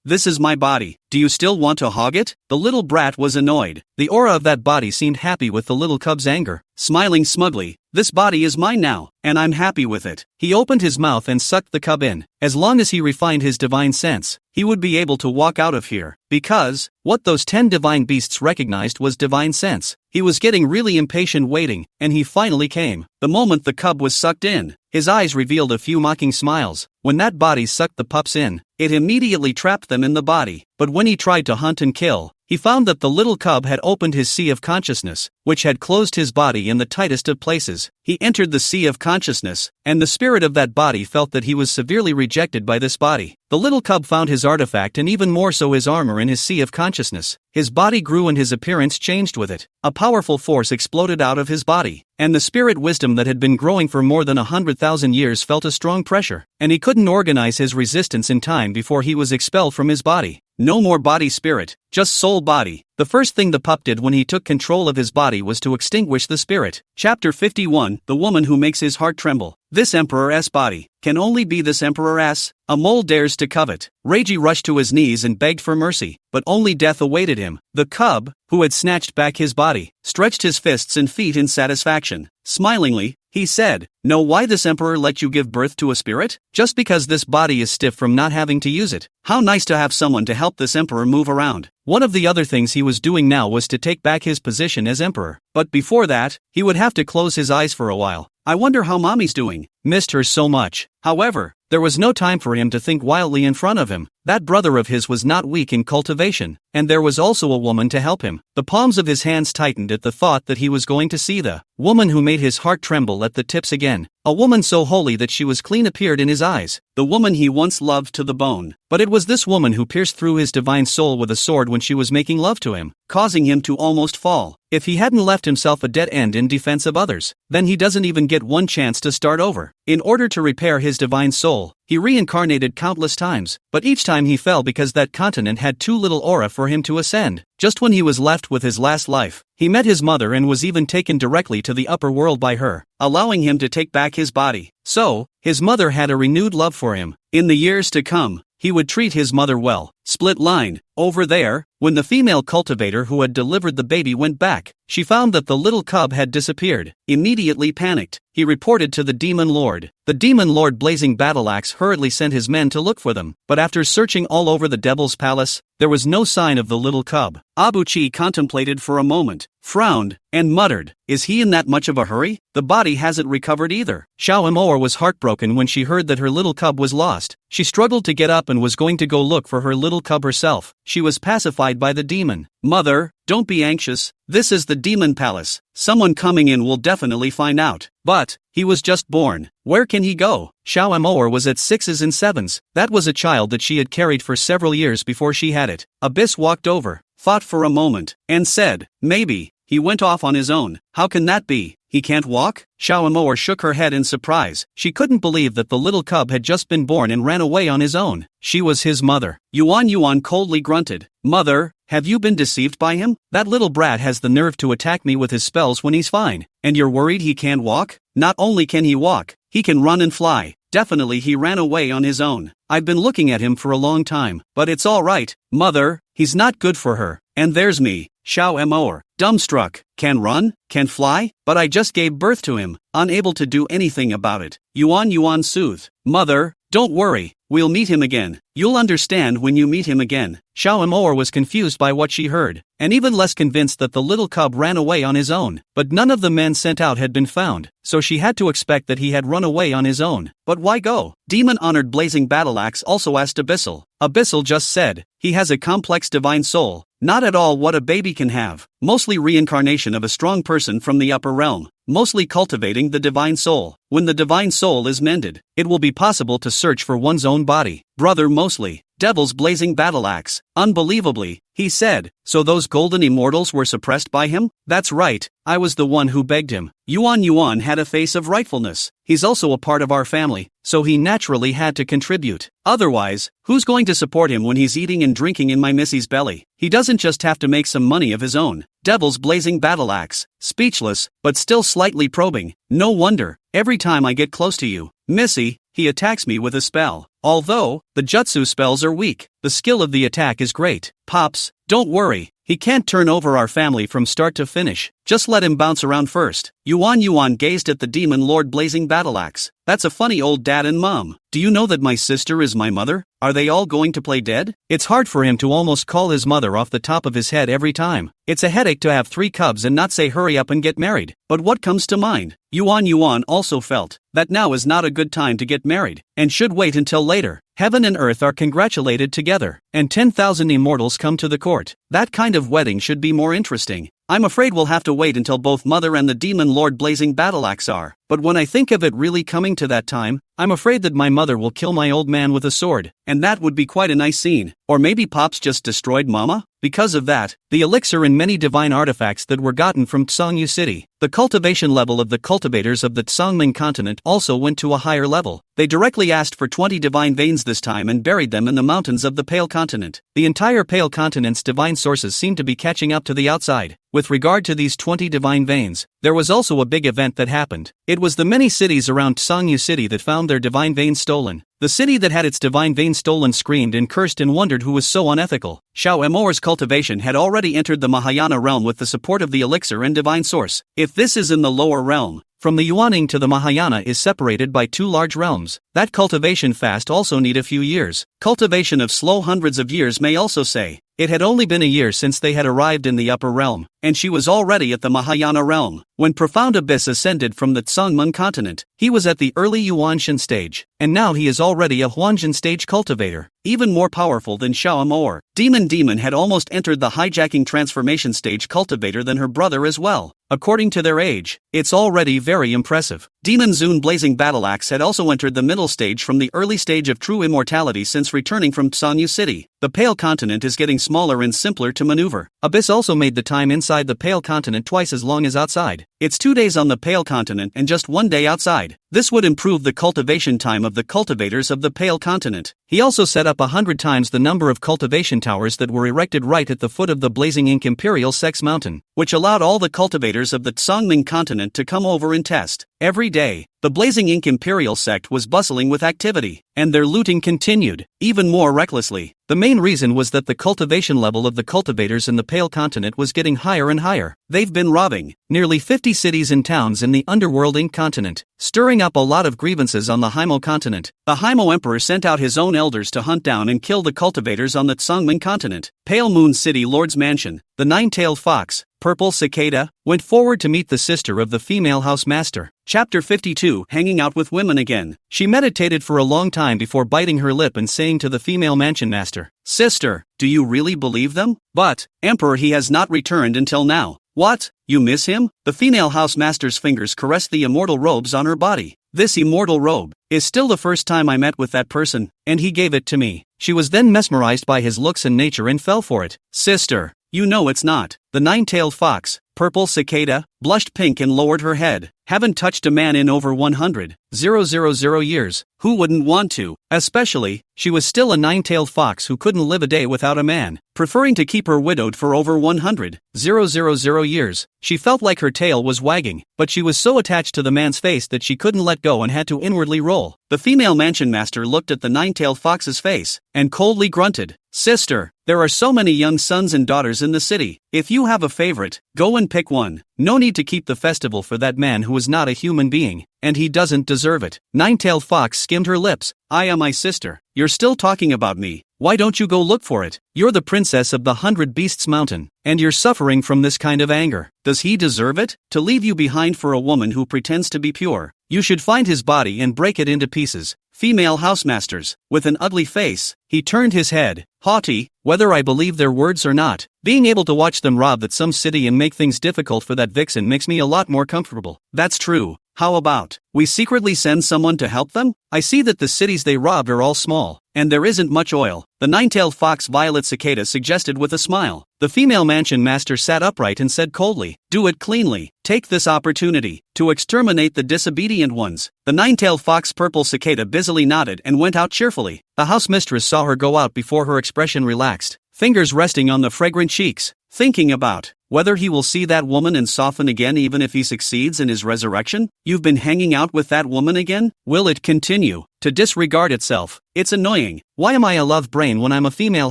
This is my body. Do you still want to hog it? The little brat was annoyed. The aura of that body seemed happy with the little cub's anger. Smiling smugly, "This body is mine now, and I'm happy with it." He opened his mouth and sucked the cub in. As long as he refined his divine sense, he would be able to walk out of here. Because, what those 10 divine beasts recognized was divine sense. He was getting really impatient waiting, and he finally came. The moment the cub was sucked in, his eyes revealed a few mocking smiles. When that body sucked the pups in, it immediately trapped them in the body. But when he tried to hunt and kill, he found that the little cub had opened his sea of consciousness, which had closed his body in the tightest of places. He entered the sea of consciousness, and the spirit of that body felt that he was severely rejected by this body. The little cub found his artifact and even more so his armor in his sea of consciousness. His body grew and his appearance changed with it. A powerful force exploded out of his body, and the spirit wisdom that had been growing for more than 100,000 years felt a strong pressure, and he couldn't organize his resistance in time before he was expelled from his body. No more body spirit, just soul body. The first thing the pup did when he took control of his body was to extinguish the spirit. Chapter 51, The Woman Who Makes His Heart Tremble. This emperor's body can only be this emperor's. A mole dares to covet. Reiji rushed to his knees and begged for mercy, but only death awaited him. The cub, who had snatched back his body, stretched his fists and feet in satisfaction. Smilingly, he said, "Know why this emperor let you give birth to a spirit? Just because this body is stiff from not having to use it. How nice to have someone to help this emperor move around." One of the other things he was doing now was to take back his position as emperor. But before that, he would have to close his eyes for a while. I wonder how mommy's doing. Missed her so much. However, there was no time for him to think wildly in front of him. That brother of his was not weak in cultivation, and there was also a woman to help him. The palms of his hands tightened at the thought that he was going to see the woman who made his heart tremble at the tips again. A woman so holy that she was clean appeared in his eyes. The woman he once loved to the bone. But it was this woman who pierced through his divine soul with a sword when she was making love to him, causing him to almost fall. If he hadn't left himself a dead end in defense of others, then he doesn't even get one chance to start over. In order to repair his divine soul, he reincarnated countless times, but each time he fell because that continent had too little aura for him to ascend. Just when he was left with his last life, he met his mother and was even taken directly to the upper world by her, allowing him to take back his body. So, his mother had a renewed love for him. In the years to come, he would treat his mother well. Split line. Over there, when the female cultivator who had delivered the baby went back, she found that the little cub had disappeared. Immediately panicked, he reported to the demon lord. The demon lord Blazing Battleaxe hurriedly sent his men to look for them, but after searching all over the devil's palace, there was no sign of the little cub. Abuchi contemplated for a moment, frowned, and muttered, "Is he in that much of a hurry? The body hasn't recovered either." Xiao Emoa was heartbroken when she heard that her little cub was lost. She struggled to get up and was going to go look for her little cub herself. She was pacified by the demon. "Mother, don't be anxious. This is the demon palace. Someone coming in will definitely find out. But he was just born. Where can he go?" Xiao Emoa was at 6s and 7s. That was a child that she had carried for several years before she had it. Abyss walked over, thought for a moment, and said, "Maybe he went off on his own." "How can that be? He can't walk?" Xiao Emoa shook her head in surprise. She couldn't believe that the little cub had just been born and ran away on his own. She was his mother. Yuan coldly grunted. "Mother, have you been deceived by him? That little brat has the nerve to attack me with his spells when he's fine. And you're worried he can't walk? Not only can he walk, he can run and fly. Definitely he ran away on his own. I've been looking at him for a long time, but it's all right. Mother, he's not good for her. And there's me, Xiao Emoa, dumbstruck. Can run, can fly, but I just gave birth to him, unable to do anything about it." Yuan soothed. "Mother, don't worry, we'll meet him again. You'll understand when you meet him again." Xiao Emoa was confused by what she heard, and even less convinced that the little cub ran away on his own. But none of the men sent out had been found, so she had to expect that he had run away on his own. But why go? Demon-honored Blazing Battleaxe also asked Abyssal. Abyssal just said, "He has a complex divine soul, not at all what a baby can have. Mostly reincarnation of a strong person from the upper realm. Mostly cultivating the divine soul. When the divine soul is mended, it will be possible to search for one's own body. Brother mostly." Devil's Blazing Battleaxe. Unbelievably, he said, "So those golden immortals were suppressed by him?" "That's right, I was the one who begged him." Yuan had a face of rightfulness. "He's also a part of our family, so he naturally had to contribute. Otherwise, who's going to support him when he's eating and drinking in my missy's belly? He doesn't just have to make some money of his own." Devil's Blazing Battleaxe. Speechless, but still slightly probing. "No wonder, every time I get close to you, Missy, he attacks me with a spell. Although, the jutsu spells are weak, the skill of the attack is great. Pops, don't worry, he can't turn over our family from start to finish. Just let him bounce around first." Yuan gazed at the demon lord Blazing Battleaxe. "That's a funny old dad and mom. Do you know that my sister is my mother? Are they all going to play dead?" It's hard for him to almost call his mother off the top of his head every time. It's a headache to have 3 cubs and not say hurry up and get married. But what comes to mind? Yuan also felt that now is not a good time to get married, and should wait until later. Heaven and earth are congratulated together, and 10,000 immortals come to the court. That kind of wedding should be more interesting. I'm afraid we'll have to wait until both Mother and the Demon Lord Blazing Battleaxe are. but when I think of it really coming to that time, I'm afraid that my mother will kill my old man with a sword, and that would be quite a nice scene. Or maybe Pops just destroyed Mama? Because of that, the elixir and many divine artifacts that were gotten from Tsangyu City, the cultivation level of the cultivators of the Tsangming continent also went to a higher level. They directly asked for 20 divine veins this time and buried them in the mountains of the Pale Continent. The entire Pale Continent's divine sources seem to be catching up to the outside. With regard to these 20 divine veins, there was also a big event that happened. It was the many cities around Tsangyu City that found their divine veins stolen. The city that had its divine veins stolen screamed and cursed and wondered who was so unethical. Xiao Emoer's cultivation had already entered the Mahayana realm with the support of the elixir and divine source. If this is in the lower realm, from the Yuaning to the Mahayana is separated by 2 large realms. That cultivation fast also need a few years. Cultivation of slow hundreds of years may also say. It had only been a year since they had arrived in the upper realm, and she was already at the Mahayana realm. When Profound Abyss ascended from the Tsangmun continent, he was at the early Yuanshan stage, and now he is already a Huanshan stage cultivator, even more powerful than Xiao Emoer. Demon had almost entered the hijacking transformation stage cultivator than her brother as well. According to their age, it's already very impressive. Demon Zun Blazing Battle Axe had also entered the middle stage from the early stage of true immortality since returning from Tsangyu City. The Pale Continent is getting smaller and simpler to maneuver. Abyss also made the time inside the Pale Continent twice as long as outside. It's 2 days on the Pale Continent and just 1 day outside. This would improve the cultivation time of the cultivators of the Pale Continent. He also set up 100 times the number of cultivation towers that were erected right at the foot of the Blazing Ink Imperial Sect's mountain, which allowed all the cultivators of the Tsangming continent to come over and test. Every day, the Blazing Ink Imperial Sect was bustling with activity, and their looting continued, even more recklessly. The main reason was that the cultivation level of the cultivators in the Pale Continent was getting higher and higher. They've been robbing nearly 50 cities and towns in the Underworld Ink continent, stirring up a lot of grievances on the Haimo continent. The Haimo Emperor sent out his own elders to hunt down and kill the cultivators on the Tsangming continent. Pale Moon City Lord's Mansion, the nine-tailed fox, Purple Cicada, went forward to meet the sister of the female house master. Chapter 52, Hanging Out with Women Again. She meditated for a long time before biting her lip and saying to the female mansion master, "Sister, do you really believe them? But, Emperor, he has not returned until now." "What? You miss him?" The female house master's fingers caressed the immortal robes on her body. "This immortal robe is still the first time I met with that person, and he gave it to me." She was then mesmerized by his looks and nature and fell for it. "Sister, you know it's not." The nine-tailed fox, Purple Cicada, blushed pink and lowered her head. "Haven't touched a man in over 100,000 years. Who wouldn't want to? Especially, she was still a nine-tailed fox who couldn't live a day without a man, preferring to keep her widowed for over 100,000 years. She felt like her tail was wagging, but she was so attached to the man's face that she couldn't let go and had to inwardly roll. The female mansion master looked at the nine-tailed fox's face, and coldly grunted, "Sister, there are so many young sons and daughters in the city. If you have a favorite, go and pick one. No need to keep the festival for that man who is not a human being, and he doesn't deserve it." Nine-tailed fox skimmed her lips. "I am my sister. You're still talking about me. Why don't you go look for it? You're the princess of the 100 Beasts Mountain, and you're suffering from this kind of anger. Does he deserve it? To leave you behind for a woman who pretends to be pure? You should find his body and break it into pieces." Female housemasters, with an ugly face, he turned his head. "Haughty, whether I believe their words or not, being able to watch them rob at some city and make things difficult for that vixen makes me a lot more comfortable." "That's true. How about we secretly send someone to help them? I see that the cities they robbed are all small, and there isn't much oil." The nine-tailed fox Violet Cicada suggested with a smile. The female mansion master sat upright and said coldly, "Do it cleanly. Take this opportunity to exterminate the disobedient ones." The nine-tailed fox Purple Cicada busily nodded and went out cheerfully. The house mistress saw her go out before her expression relaxed, fingers resting on the fragrant cheeks, thinking about whether he will see that woman and soften again even if he succeeds in his resurrection. "You've been hanging out with that woman again? Will it continue to disregard itself? It's annoying. Why am I a love brain when I'm a female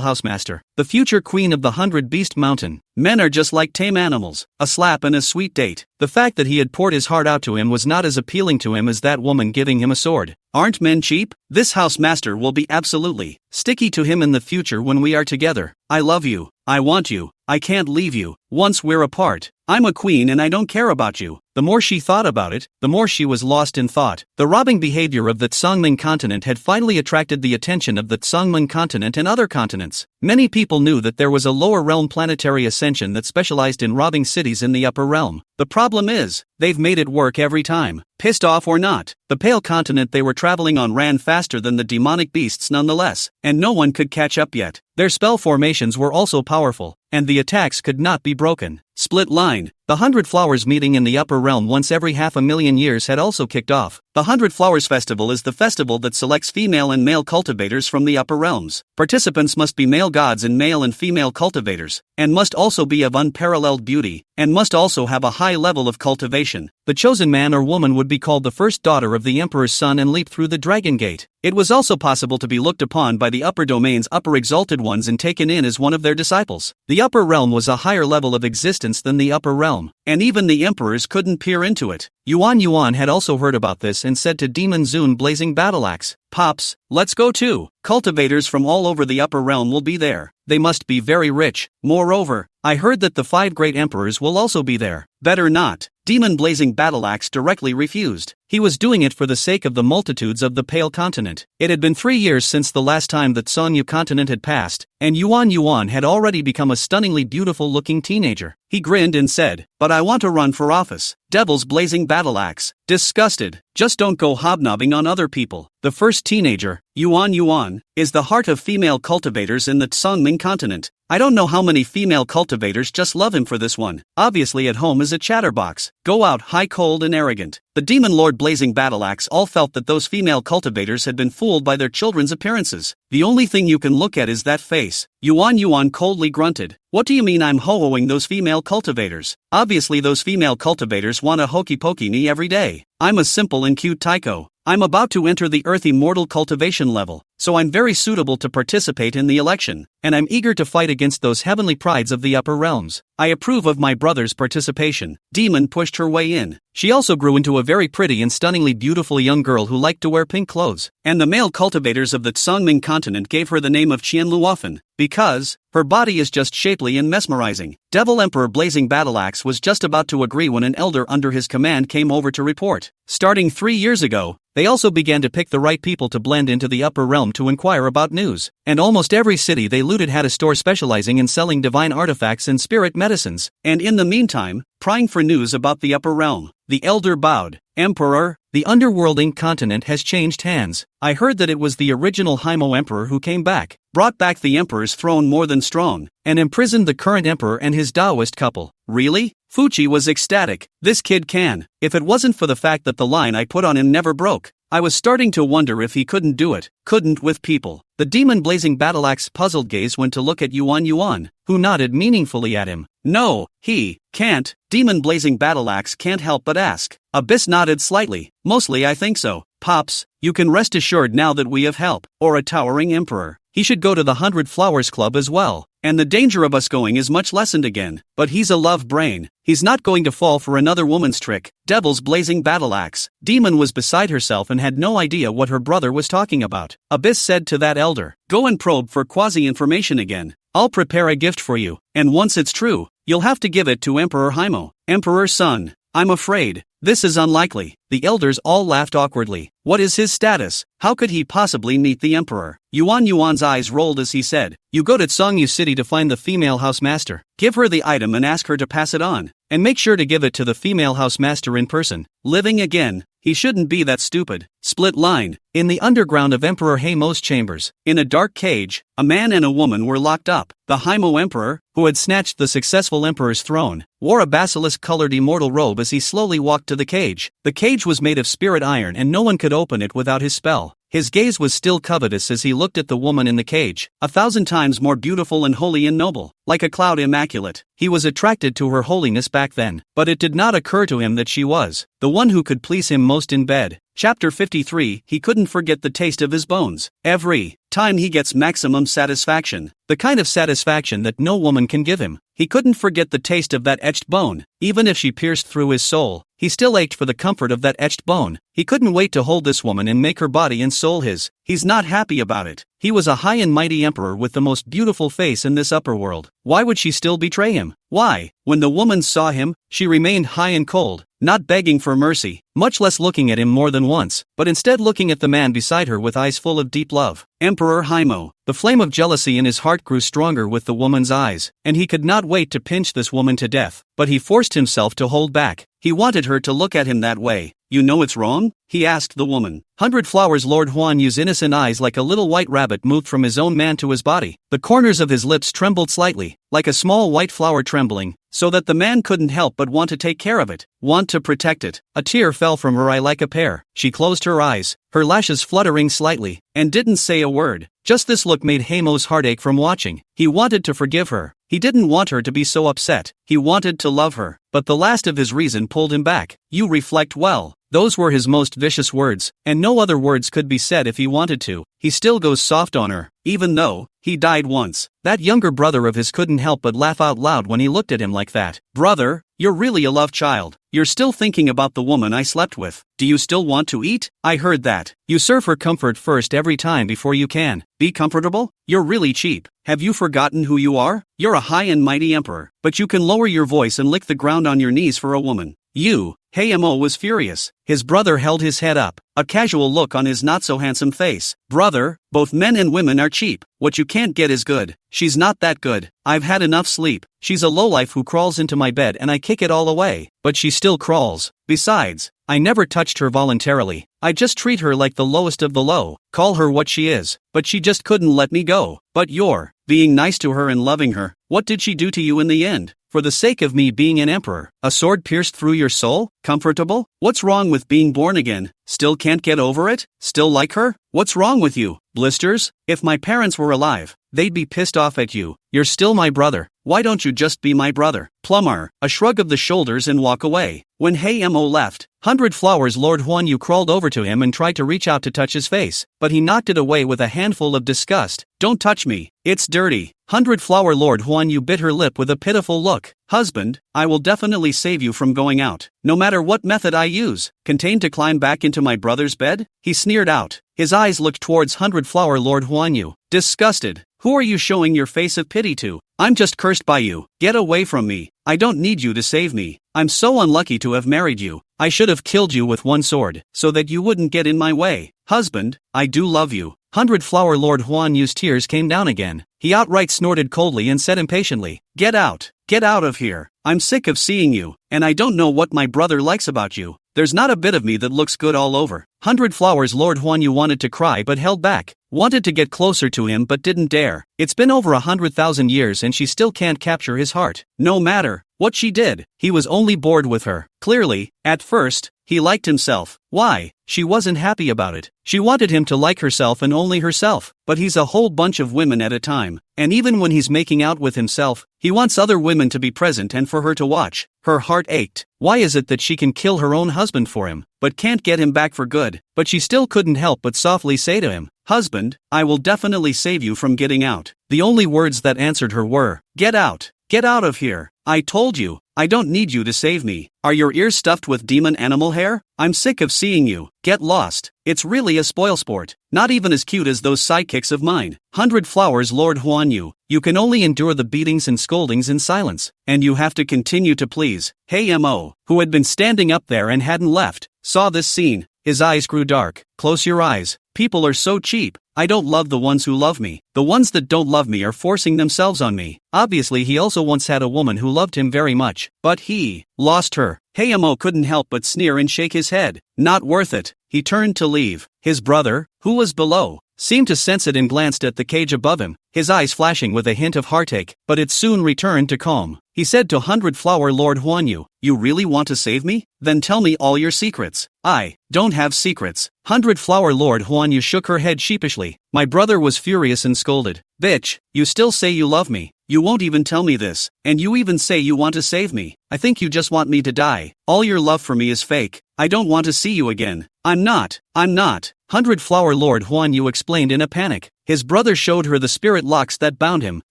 housemaster, the future queen of the 100 Beast Mountain? Men are just like tame animals, a slap and a sweet date." The fact that he had poured his heart out to him was not as appealing to him as that woman giving him a sword. Aren't men cheap? This housemaster will be absolutely sticky to him in the future when we are together. "I love you. I want you. I can't leave you. Once we're apart, I'm a queen and I don't care about you. The more she thought about it, the more she was lost in thought. The robbing behavior of the Tsangming continent had finally attracted the attention of the Tsangming continent and other continents. Many people knew that there was a lower realm planetary ascension that specialized in robbing cities in the upper realm. The problem is, they've made it work every time. Pissed off or not, the pale continent they were traveling on ran faster than the demonic beasts nonetheless, and no one could catch up yet. Their spell formations were also powerful, and the attacks could not be broken. Split line. The 100 Flowers meeting in the upper realm once every 500,000 years had also kicked off. The 100 Flowers Festival is the festival that selects female and male cultivators from the upper realms. Participants must be male gods and male and female cultivators, and must also be of unparalleled beauty, and must also have a high level of cultivation. The chosen man or woman would be called the first daughter of the emperor's son and leap through the dragon gate. It was also possible to be looked upon by the upper domain's upper exalted ones and taken in as one of their disciples. The upper realm was a higher level of existence than the upper realm, and even the emperors couldn't peer into it. Yuan had also heard about this and said to Demon Zune blazing battle axe, "Pops, let's go too. Cultivators from all over the upper realm will be there. They must be very rich. Moreover, I heard that the 5 great emperors will also be there." Better not. Demon Blazing Battleaxe directly refused. He was doing it for the sake of the multitudes of the Pale Continent. It had been 3 years since the last time that Sonyu Continent had passed, and Yuan had already become a stunningly beautiful-looking teenager. He grinned and said, "But I want to run for office." Devil's Blazing Battleaxe. Disgusted. Just don't go hobnobbing on other people. The first teenager, Yuan, is the heart of female cultivators in the Tsangming continent. I don't know how many female cultivators just love him for this one. Obviously at home is a chatterbox. Go out high, cold and arrogant. The Demon Lord Blazing Battleaxe all felt that those female cultivators had been fooled by their children's appearances. The only thing you can look at is that face. Yuan coldly grunted. "What do you mean I'm ho-hoing those female cultivators? Obviously those female cultivators want a hokey-pokey me every day. I'm a simple and cute tycho. I'm about to enter the earth immortal cultivation level, so I'm very suitable to participate in the election, and I'm eager to fight against those heavenly prides of the upper realms. I approve of my brother's participation." Demon pushed her way in. She also grew into a very pretty and stunningly beautiful young girl who liked to wear pink clothes, and the male cultivators of the Tsangming continent gave her the name of Qianluofen, because her body is just shapely and mesmerizing. Devil Emperor Blazing Battleaxe was just about to agree when an elder under his command came over to report. Starting 3 years ago, they also began to pick the right people to blend into the upper realm to inquire about news, and almost every city they looted had a store specializing in selling divine artifacts and spirit medicines, and in the meantime, prying for news about the upper realm. The elder bowed. "Emperor, the underworlding continent has changed hands. I heard that it was the original Haimo Emperor who came back, brought back the Emperor's throne more than strong, and imprisoned the current Emperor and his Taoist couple." "Really?" Fuchi was ecstatic. "This kid can. If it wasn't for the fact that the line I put on him never broke, I was starting to wonder if he couldn't do it. Couldn't with people." The Demon Blazing Battleaxe puzzled gaze went to look at Yuan, who nodded meaningfully at him. "No, he can't." Demon Blazing Battleaxe can't help but ask. Abyss nodded slightly. "Mostly I think so. Pops, you can rest assured now that we have help, or a towering emperor. He should go to the 100 Flowers Club as well, and the danger of us going is much lessened again. But he's a love brain. He's not going to fall for another woman's trick." Devil's Blazing Battleaxe. Demon was beside herself and had no idea what her brother was talking about. Abyss said to that elder, "Go and probe for quasi-information again. I'll prepare a gift for you, and once it's true, you'll have to give it to Emperor Haimo." "Emperor's son, I'm afraid this is unlikely." The elders all laughed awkwardly. "What is his status? How could he possibly meet the emperor?" Yuan's eyes rolled as he said, "You go to Tsangyu City to find the female housemaster. Give her the item and ask her to pass it on. And make sure to give it to the female housemaster in person." Living again. He shouldn't be that stupid. Split line. In the underground of Emperor Haimo's chambers, in a dark cage, a man and a woman were locked up. The Haimo Emperor, who had snatched the successful emperor's throne, wore a basilisk-colored immortal robe as he slowly walked to the cage. The cage was made of spirit iron and no one could open it without his spell. His gaze was still covetous as he looked at the woman in the cage, 1,000 times more beautiful and holy and noble, like a cloud immaculate. He was attracted to her holiness back then, but it did not occur to him that she was the one who could please him most in bed. Chapter 53. He couldn't forget the taste of his bones. Every time he gets maximum satisfaction, the kind of satisfaction that no woman can give him. He couldn't forget the taste of that etched bone. Even if she pierced through his soul, he still ached for the comfort of that etched bone. He couldn't wait to hold this woman and make her body and soul his. He's not happy about it. He was a high and mighty emperor with the most beautiful face in this upper world. Why would she still betray him? Why? When the woman saw him, she remained high and cold. not begging for mercy, much less looking at him more than once, but instead looking at the man beside her with eyes full of deep love. Emperor Haimo. The flame of jealousy in his heart grew stronger with the woman's eyes, and he could not wait to pinch this woman to death, but he forced himself to hold back. He wanted her to look at him that way. You know it's wrong? He asked the woman. 100 Flowers. Lord Huan Yu's innocent eyes like a little white rabbit moved from his own man to his body. The corners of his lips trembled slightly, like a small white flower trembling, so that the man couldn't help but want to take care of it, want to protect it. A tear fell from her eye like a pear. She closed her eyes, her lashes fluttering slightly, and didn't say a word. Just this look made Haimo's heart ache from watching. He wanted to forgive her. He didn't want her to be so upset. He wanted to love her. But the last of his reason pulled him back. You reflect well. Those were his most vicious words, and no other words could be said if he wanted to. He still goes soft on her, even though he died once. That younger brother of his couldn't help but laugh out loud when he looked at him like that. Brother, you're really a love child. You're still thinking about the woman I slept with. Do you still want to eat? I heard that. You serve her comfort first every time before you can be comfortable? You're really cheap. Have you forgotten who you are? You're a high and mighty emperor, but you can lower your voice and lick the ground on your knees for a woman. You. Haimo was furious. His brother held his head up, a casual look on his not-so-handsome face. Brother, both men and women are cheap. What you can't get is good. She's not that good. I've had enough sleep. She's a lowlife who crawls into my bed and I kick it all away. But she still crawls. Besides, I never touched her voluntarily. I just treat her like the lowest of the low, call her what she is. But she just couldn't let me go. But you're being nice to her and loving her. What did she do to you in the end? For the sake of me being an emperor, a sword pierced through your soul? Comfortable? What's wrong with being born again? Still can't get over it? Still like her? What's wrong with you? Blisters? If my parents were alive, they'd be pissed off at you. You're still my brother. Why don't you just be my brother? Plumber, a shrug of the shoulders and walk away. When Haimo left, 100 Flowers. Lord Huan Yu crawled over to him and tried to reach out to touch his face, but he knocked it away with a handful of disgust. Don't touch me. It's dirty. 100 Flower. Lord Huan Yu bit her lip with a pitiful look. Husband, I will definitely save you from going out, no matter what method I use. Contained to climb back into my brother's bed? He sneered out. His eyes looked towards 100 Flower. Lord Huan Yu, disgusted. Who are you showing your face of pity to? I'm just cursed by you. Get away from me. I don't need you to save me. I'm so unlucky to have married you. I should have killed you with one sword, so that you wouldn't get in my way. Husband, I do love you. 100 Flower. Lord Huan Yu's tears came down again. He outright snorted coldly and said impatiently, Get out. Get out of here. I'm sick of seeing you, and I don't know what my brother likes about you. There's not a bit of me that looks good all over. 100 Flowers. Lord Huan Yu wanted to cry but held back. Wanted to get closer to him but didn't dare. It's been over 100,000 years and she still can't capture his heart. No matter what she did, he was only bored with her. Clearly, at first, he liked himself. Why? She wasn't happy about it. She wanted him to like herself and only herself. But he's a whole bunch of women at a time. And even when he's making out with himself, he wants other women to be present and for her to watch. Her heart ached. Why is it that she can kill her own husband for him, but can't get him back for good? But she still couldn't help but softly say to him, Husband, I will definitely save you from getting out. The only words that answered her were, Get out. Get out of here. I told you, I don't need you to save me. Are your ears stuffed with demon animal hair? I'm sick of seeing you. Get lost. It's really a spoilsport. Not even as cute as those sidekicks of mine. 100 Flowers. Lord Huan Yu, you can only endure the beatings and scoldings in silence. And you have to continue to please. Haimo, who had been standing up there and hadn't left, saw this scene. His eyes grew dark. Close your eyes. People are so cheap. I don't love the ones who love me. The ones that don't love me are forcing themselves on me. Obviously he also once had a woman who loved him very much, but he lost her. Haimo couldn't help but sneer and shake his head. Not worth it. He turned to leave. His brother, who was below, seemed to sense it and glanced at the cage above him, his eyes flashing with a hint of heartache, but it soon returned to calm. He said to 100 Flower. Lord Huan Yu, You really want to save me? Then tell me all your secrets. I don't have secrets. 100 Flower. Lord Huan Yu shook her head sheepishly. My brother was furious and scolded. Bitch, you still say you love me. You won't even tell me this, and you even say you want to save me. I think you just want me to die. All your love for me is fake. I don't want to see you again. I'm not. 100 Flower. Lord Huan Yu explained in a panic. his brother showed her the spirit locks that bound him,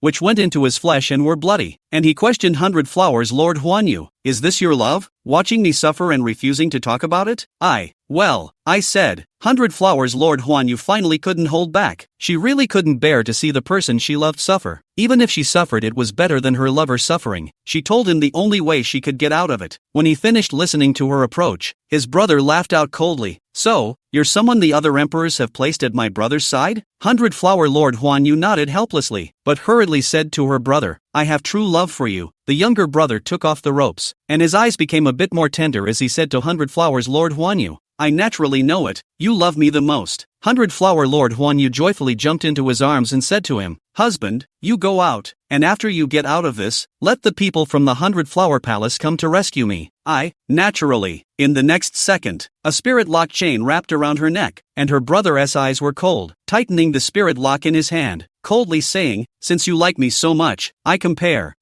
which went into his flesh and were bloody, and he questioned 100 Flowers Lord Huan Yu, "Is this your love? Watching me suffer and refusing to talk about it?" Well, I said. 100 Flowers Lord Huan Yu finally couldn't hold back. She really couldn't bear to see the person she loved suffer. Even if she suffered, it was better than her lover suffering. She told him the only way she could get out of it. When he finished listening to her approach, his brother laughed out coldly. "So, you're someone the other emperors have placed at my brother's side?" 100 Flower Lord Huan Yu nodded helplessly, but hurriedly said to her brother, "I have true love for you." The younger brother took off the ropes, and his eyes became a bit more tender as he said to 100 Flowers Lord Huan Yu, "I naturally know it, you love me the most." 100 Flower Lord Huan Yu joyfully jumped into his arms and said to him, "Husband, you go out, and after you get out of this, let the people from the 100 Flower Palace come to rescue me." Naturally. In the next second, a spirit lock chain wrapped around her neck, and her brother's eyes were cold, tightening the spirit lock in his hand, coldly saying, "Since you like me so much, I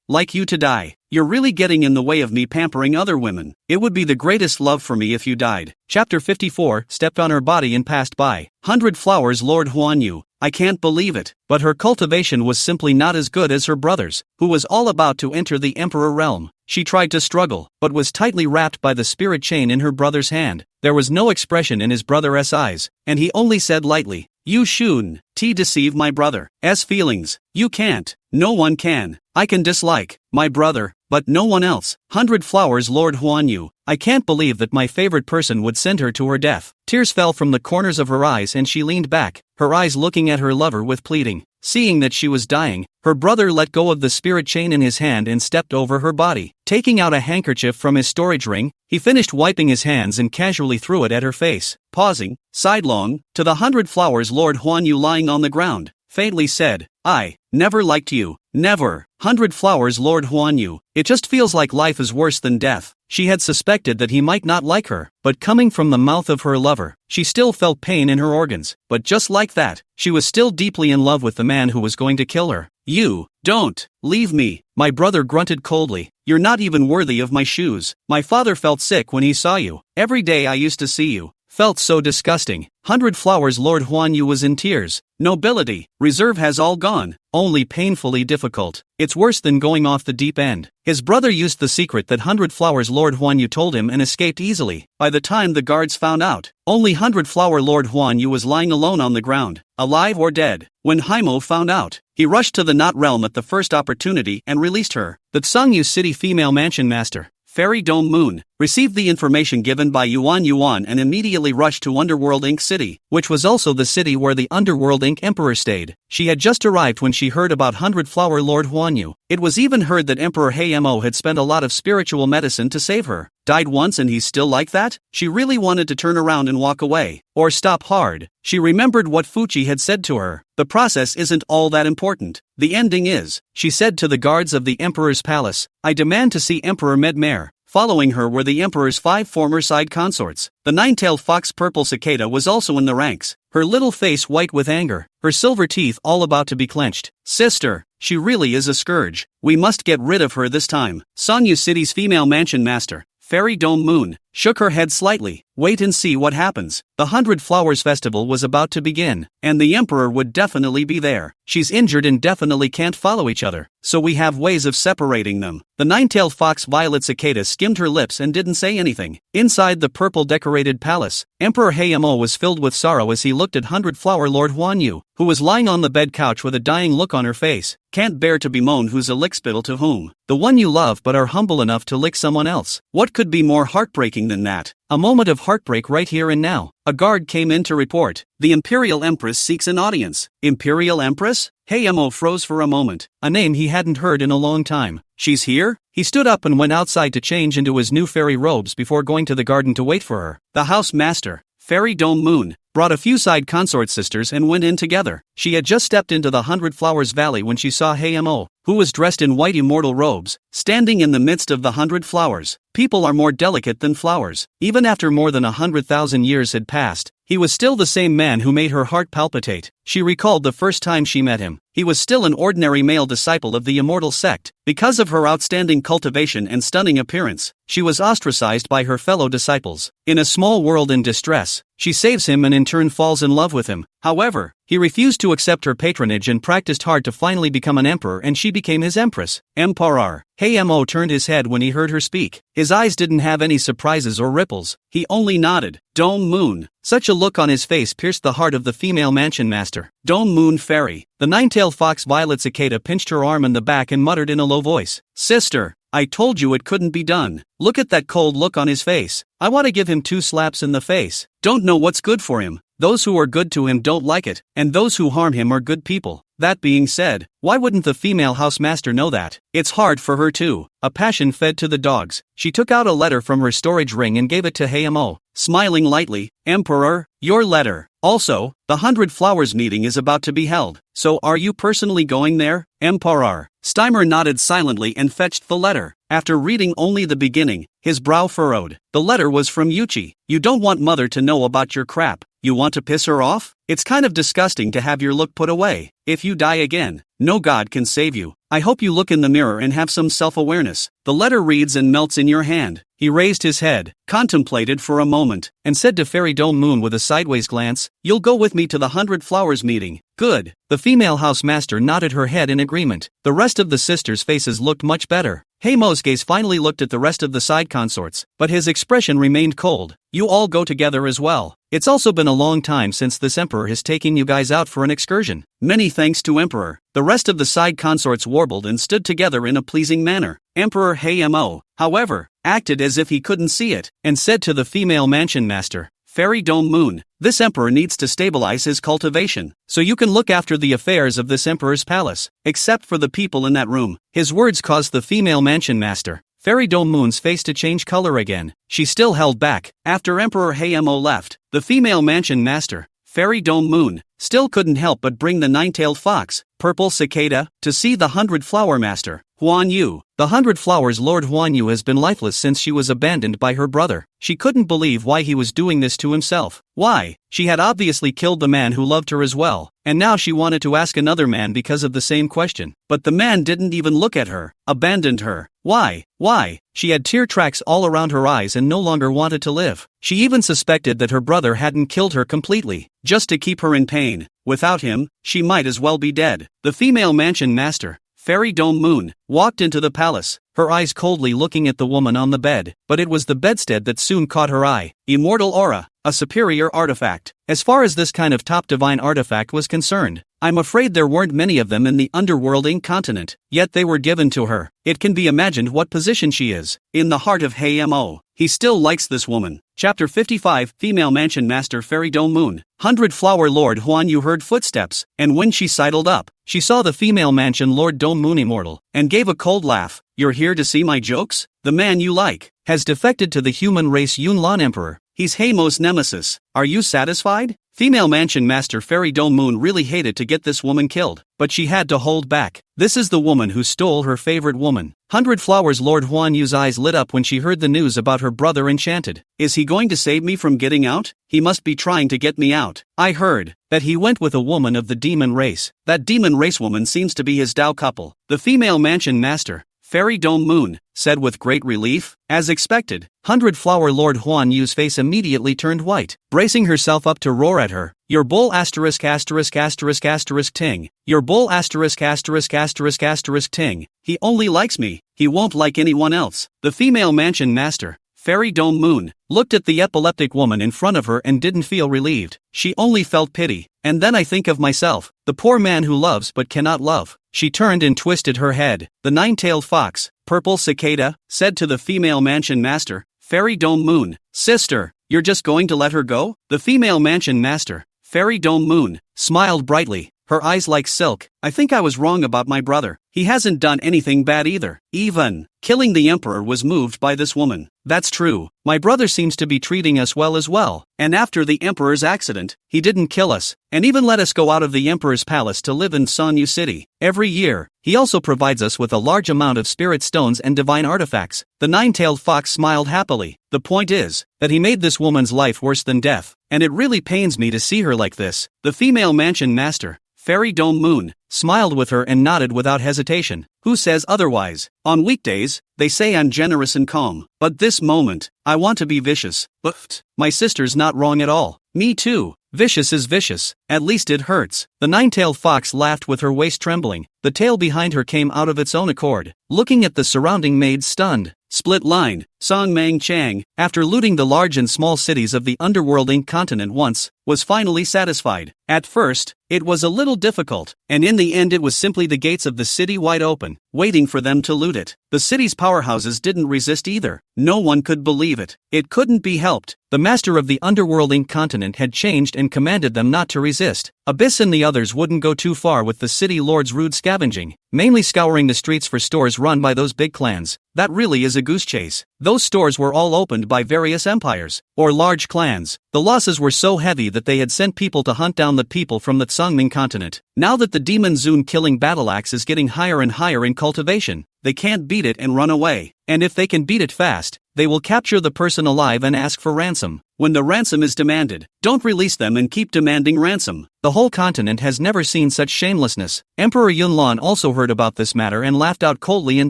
like you to die. You're really getting in the way of me pampering other women. It would be the greatest love for me if you died." Chapter 54 stepped on her body and passed by. 100 Flowers Lord Huan Yu, I can't believe it, but her cultivation was simply not as good as her brother's, who was all about to enter the emperor realm. She tried to struggle, but was tightly wrapped by the spirit chain in her brother's hand. There was no expression in his brother's eyes, and he only said lightly, "You shouldn't deceive my brother's feelings. You can't. No one can. I can dislike my brother, but no one else." 100 Flowers Lord Huan Yu, I can't believe that my favorite person would send her to her death. Tears fell from the corners of her eyes and she leaned back, her eyes looking at her lover with pleading. Seeing that she was dying, her brother let go of the spirit chain in his hand and stepped over her body. Taking out a handkerchief from his storage ring, he finished wiping his hands and casually threw it at her face. Pausing, sidelong, to the 100 Flowers Lord Huan Yu lying on the ground, faintly said, "I never liked you. Never." 100 Flowers Lord Huan Yu, it just feels like life is worse than death. She had suspected that he might not like her, but coming from the mouth of her lover, she still felt pain in her organs. But just like that, she was still deeply in love with the man who was going to kill her. "You don't leave me." My brother grunted coldly, "You're not even worthy of my shoes. My father felt sick when he saw you. Every day I used to see you. Felt so disgusting." 100 Flowers Lord Huan Yu was in tears. Nobility, reserve has all gone, only painfully difficult. It's worse than going off the deep end. His brother used the secret that 100 Flowers Lord Huan Yu told him and escaped easily. By the time the guards found out, only 100 Flower Lord Huan Yu was lying alone on the ground, alive or dead. When Haimo found out, he rushed to the Knot Realm at the first opportunity and released her. The Tsangyu City female mansion master, Fairy Dome Moon, received the information given by Yuan and immediately rushed to Underworld Inc. City, which was also the city where the Underworld Inc. Emperor stayed. She had just arrived when she heard about 100 Flower Lord Huan Yu. It was even heard that Emperor Haimo had spent a lot of spiritual medicine to save her. Died once and he's still like that? She really wanted to turn around and walk away, or stop hard. She remembered what Fuchi had said to her. The process isn't all that important. The ending is, she said to the guards of the Emperor's palace, "I demand to see Emperor Medmare." Following her were the Emperor's 5 former side consorts. The 9-tailed fox Purple Cicada was also in the ranks, her little face white with anger, her silver teeth all about to be clenched. "Sister, she really is a scourge. We must get rid of her this time." Sangyu City's female mansion master, Fairy Dome Moon, shook her head slightly. "Wait and see what happens. The 100 Flowers Festival was about to begin, and the Emperor would definitely be there. She's injured and definitely can't follow each other, so we have ways of separating them." The 9-tailed fox Violet Cicada skimmed her lips and didn't say anything. Inside the purple-decorated palace, Emperor Haimo was filled with sorrow as he looked at 100 Flower Lord Huan Yu, who was lying on the bed couch with a dying look on her face. "Can't bear to bemoan who's a lickspittle to whom. The one you love but are humble enough to lick someone else. What could be more heartbreaking than that? A moment of heartbreak right here and now." A guard came in to report, "The Imperial Empress seeks an audience." Imperial Empress? Haimo froze for a moment, a name he hadn't heard in a long time. "She's here?" He stood up and went outside to change into his new fairy robes before going to the garden to wait for her. The house master, Fairy Dome Moon, brought a few side consort sisters and went in together. She had just stepped into the 100 Flowers Valley when she saw Haimo, who was dressed in white immortal robes, standing in the midst of the 100 flowers. People are more delicate than flowers. Even after more than 100,000 years had passed, he was still the same man who made her heart palpitate. She recalled the first time she met him. He was still an ordinary male disciple of the Immortal Sect, Because of her outstanding cultivation and stunning appearance, she was ostracized by her fellow disciples. In a small world in distress, she saves him and in turn falls in love with him. However, he refused to accept her patronage and practiced hard to finally become an emperor, and she became his empress. Emperor. Hamo turned his head when he heard her speak. His eyes didn't have any surprises or ripples. He only nodded. Dome Moon. Such a look on his face pierced the heart of the female mansion master. Dome Moon Fairy. The nine-tailed fox Violet Cicada pinched her arm in the back and muttered in a low voice, "Sister, I told you it couldn't be done. Look at that cold look on his face. I want to give him 2 slaps in the face. Don't know what's good for him. Those who are good to him don't like it, and those who harm him are good people." That being said, why wouldn't the female housemaster know that? It's hard for her too. A passion fed to the dogs. She took out a letter from her storage ring and gave it to Hamo, smiling lightly. "Emperor, your letter. Also, the 100 Flowers meeting is about to be held, so are you personally going there, Emperor?" Steimer nodded silently and fetched the letter. After reading only the beginning, his brow furrowed. The letter was from Yuchi. "You don't want mother to know about your crap. You want to piss her off? It's kind of disgusting to have your look put away. If you die again, no god can save you. I hope you look in the mirror and have some self-awareness." The letter reads and melts in your hand. He raised his head, contemplated for a moment, and said to Fairy Dome Moon with a sideways glance, "You'll go with me to the 100 Flowers meeting." "Good." The female housemaster nodded her head in agreement. The rest of the sisters' faces looked much better. Hamo's gaze finally looked at the rest of the side consorts, but his expression remained cold. "You all go together as well. It's also been a long time since this emperor has taken you guys out for an excursion." "Many thanks to Emperor." The rest of the side consorts warbled and stood together in a pleasing manner. Emperor Hamo, however, acted as if he couldn't see it, and said to the female mansion master, "Fairy Dome Moon, this emperor needs to stabilize his cultivation, so you can look after the affairs of this emperor's palace, except for the people in that room." His words caused the female mansion master, Fairy Dome Moon's face to change color again. She still held back. After Emperor Hamo left, the female mansion master, Fairy Dome Moon, still couldn't help but bring the nine-tailed fox, Purple Cicada, to see the 100 Flower master, Huan Yu. The 100 Flowers Lord Huan Yu has been lifeless since she was abandoned by her brother. She couldn't believe why he was doing this to himself. Why? She had obviously killed the man who loved her as well, and now she wanted to ask another man because of the same question. But the man didn't even look at her, abandoned her. Why? Why? She had tear tracks all around her eyes and no longer wanted to live. She even suspected that her brother hadn't killed her completely, just to keep her in pain. Without him, she might as well be dead. The female mansion master, Fairy Dome Moon, walked into the palace, her eyes coldly looking at the woman on the bed, but it was the bedstead that soon caught her eye. Immortal Aura, a superior artifact. As far as this kind of top divine artifact was concerned, I'm afraid there weren't many of them in the underworld continent, yet they were given to her. It can be imagined what position she is. In the heart of Hamo, he still likes this woman. Chapter 55, Female Mansion Master Fairy Dome Moon. 100 Flower Lord Huan Yu heard footsteps, and when she sidled up, she saw the female mansion Lord Dome Moon Immortal, and gave a cold laugh. "You're here to see my jokes? The man you like has defected to the human race Yunlan Emperor. He's Hamo's nemesis. Are you satisfied?" Female mansion master Fairy Dome Moon really hated to get this woman killed, but she had to hold back. This is the woman who stole her favorite woman. 100 Flowers Lord Huan Yu's eyes lit up when she heard the news about her brother Enchanted. "Is he going to save me from getting out? He must be trying to get me out. I heard that he went with a woman of the demon race. That demon race woman seems to be his Tao couple." The female mansion master, Fairy Dome Moon, said with great relief. As expected, 100 Flower Lord Huan Yu's face immediately turned white, bracing herself up to roar at her. "Your bull asterisk asterisk asterisk asterisk ting. Your bull asterisk asterisk asterisk asterisk ting. He only likes me. He won't like anyone else." The female mansion master, Fairy Dome Moon, looked at the epileptic woman in front of her and didn't feel relieved. She only felt pity. "And then I think of myself, the poor man who loves but cannot love." She turned and twisted her head. The nine-tailed fox, Purple Cicada, said to the female mansion master, Fairy Dome Moon, "Sister, you're just going to let her go?" The female mansion master, Fairy Dome Moon, smiled brightly, her eyes like silk. "I think I was wrong about my brother. He hasn't done anything bad either. Even killing the emperor was moved by this woman." "That's true. My brother seems to be treating us well as well. And after the emperor's accident, he didn't kill us, and even let us go out of the emperor's palace to live in Sanyu City. Every year, he also provides us with a large amount of spirit stones and divine artifacts." The nine-tailed fox smiled happily. "The point is that he made this woman's life worse than death, and it really pains me to see her like this." The female mansion master, Fairy Dome Moon, smiled with her and nodded without hesitation. Who says otherwise? On weekdays, they say I'm generous and calm. But this moment, I want to be vicious. But my sister's not wrong at all. Me too. Vicious is vicious, at least it hurts. The nine-tailed fox laughed with her waist trembling. The tail behind her came out of its own accord, looking at the surrounding maids stunned. Split line, Song Mang Chang, after looting the large and small cities of the underworlding continent once, was finally satisfied. At first, it was a little difficult, and in the end it was simply the gates of the city wide open, waiting for them to loot it. The city's powerhouses didn't resist either. No one could believe it. It couldn't be helped. The master of the underworlding continent had changed and commanded them not to resist. Abyss and the others wouldn't go too far with the city lord's rude scavenging, mainly scouring the streets for stores run by those big clans. That really is a goose chase. Those stores were all opened by various empires, or large clans. The losses were so heavy that they had sent people to hunt down the people from the Tsangming continent. Now that the demon Zun killing battle axe is getting higher and higher in cultivation, they can't beat it and run away. And if they can beat it fast, they will capture the person alive and ask for ransom. When the ransom is demanded, don't release them and keep demanding ransom. The whole continent has never seen such shamelessness. Emperor Yunlan also heard about this matter and laughed out coldly in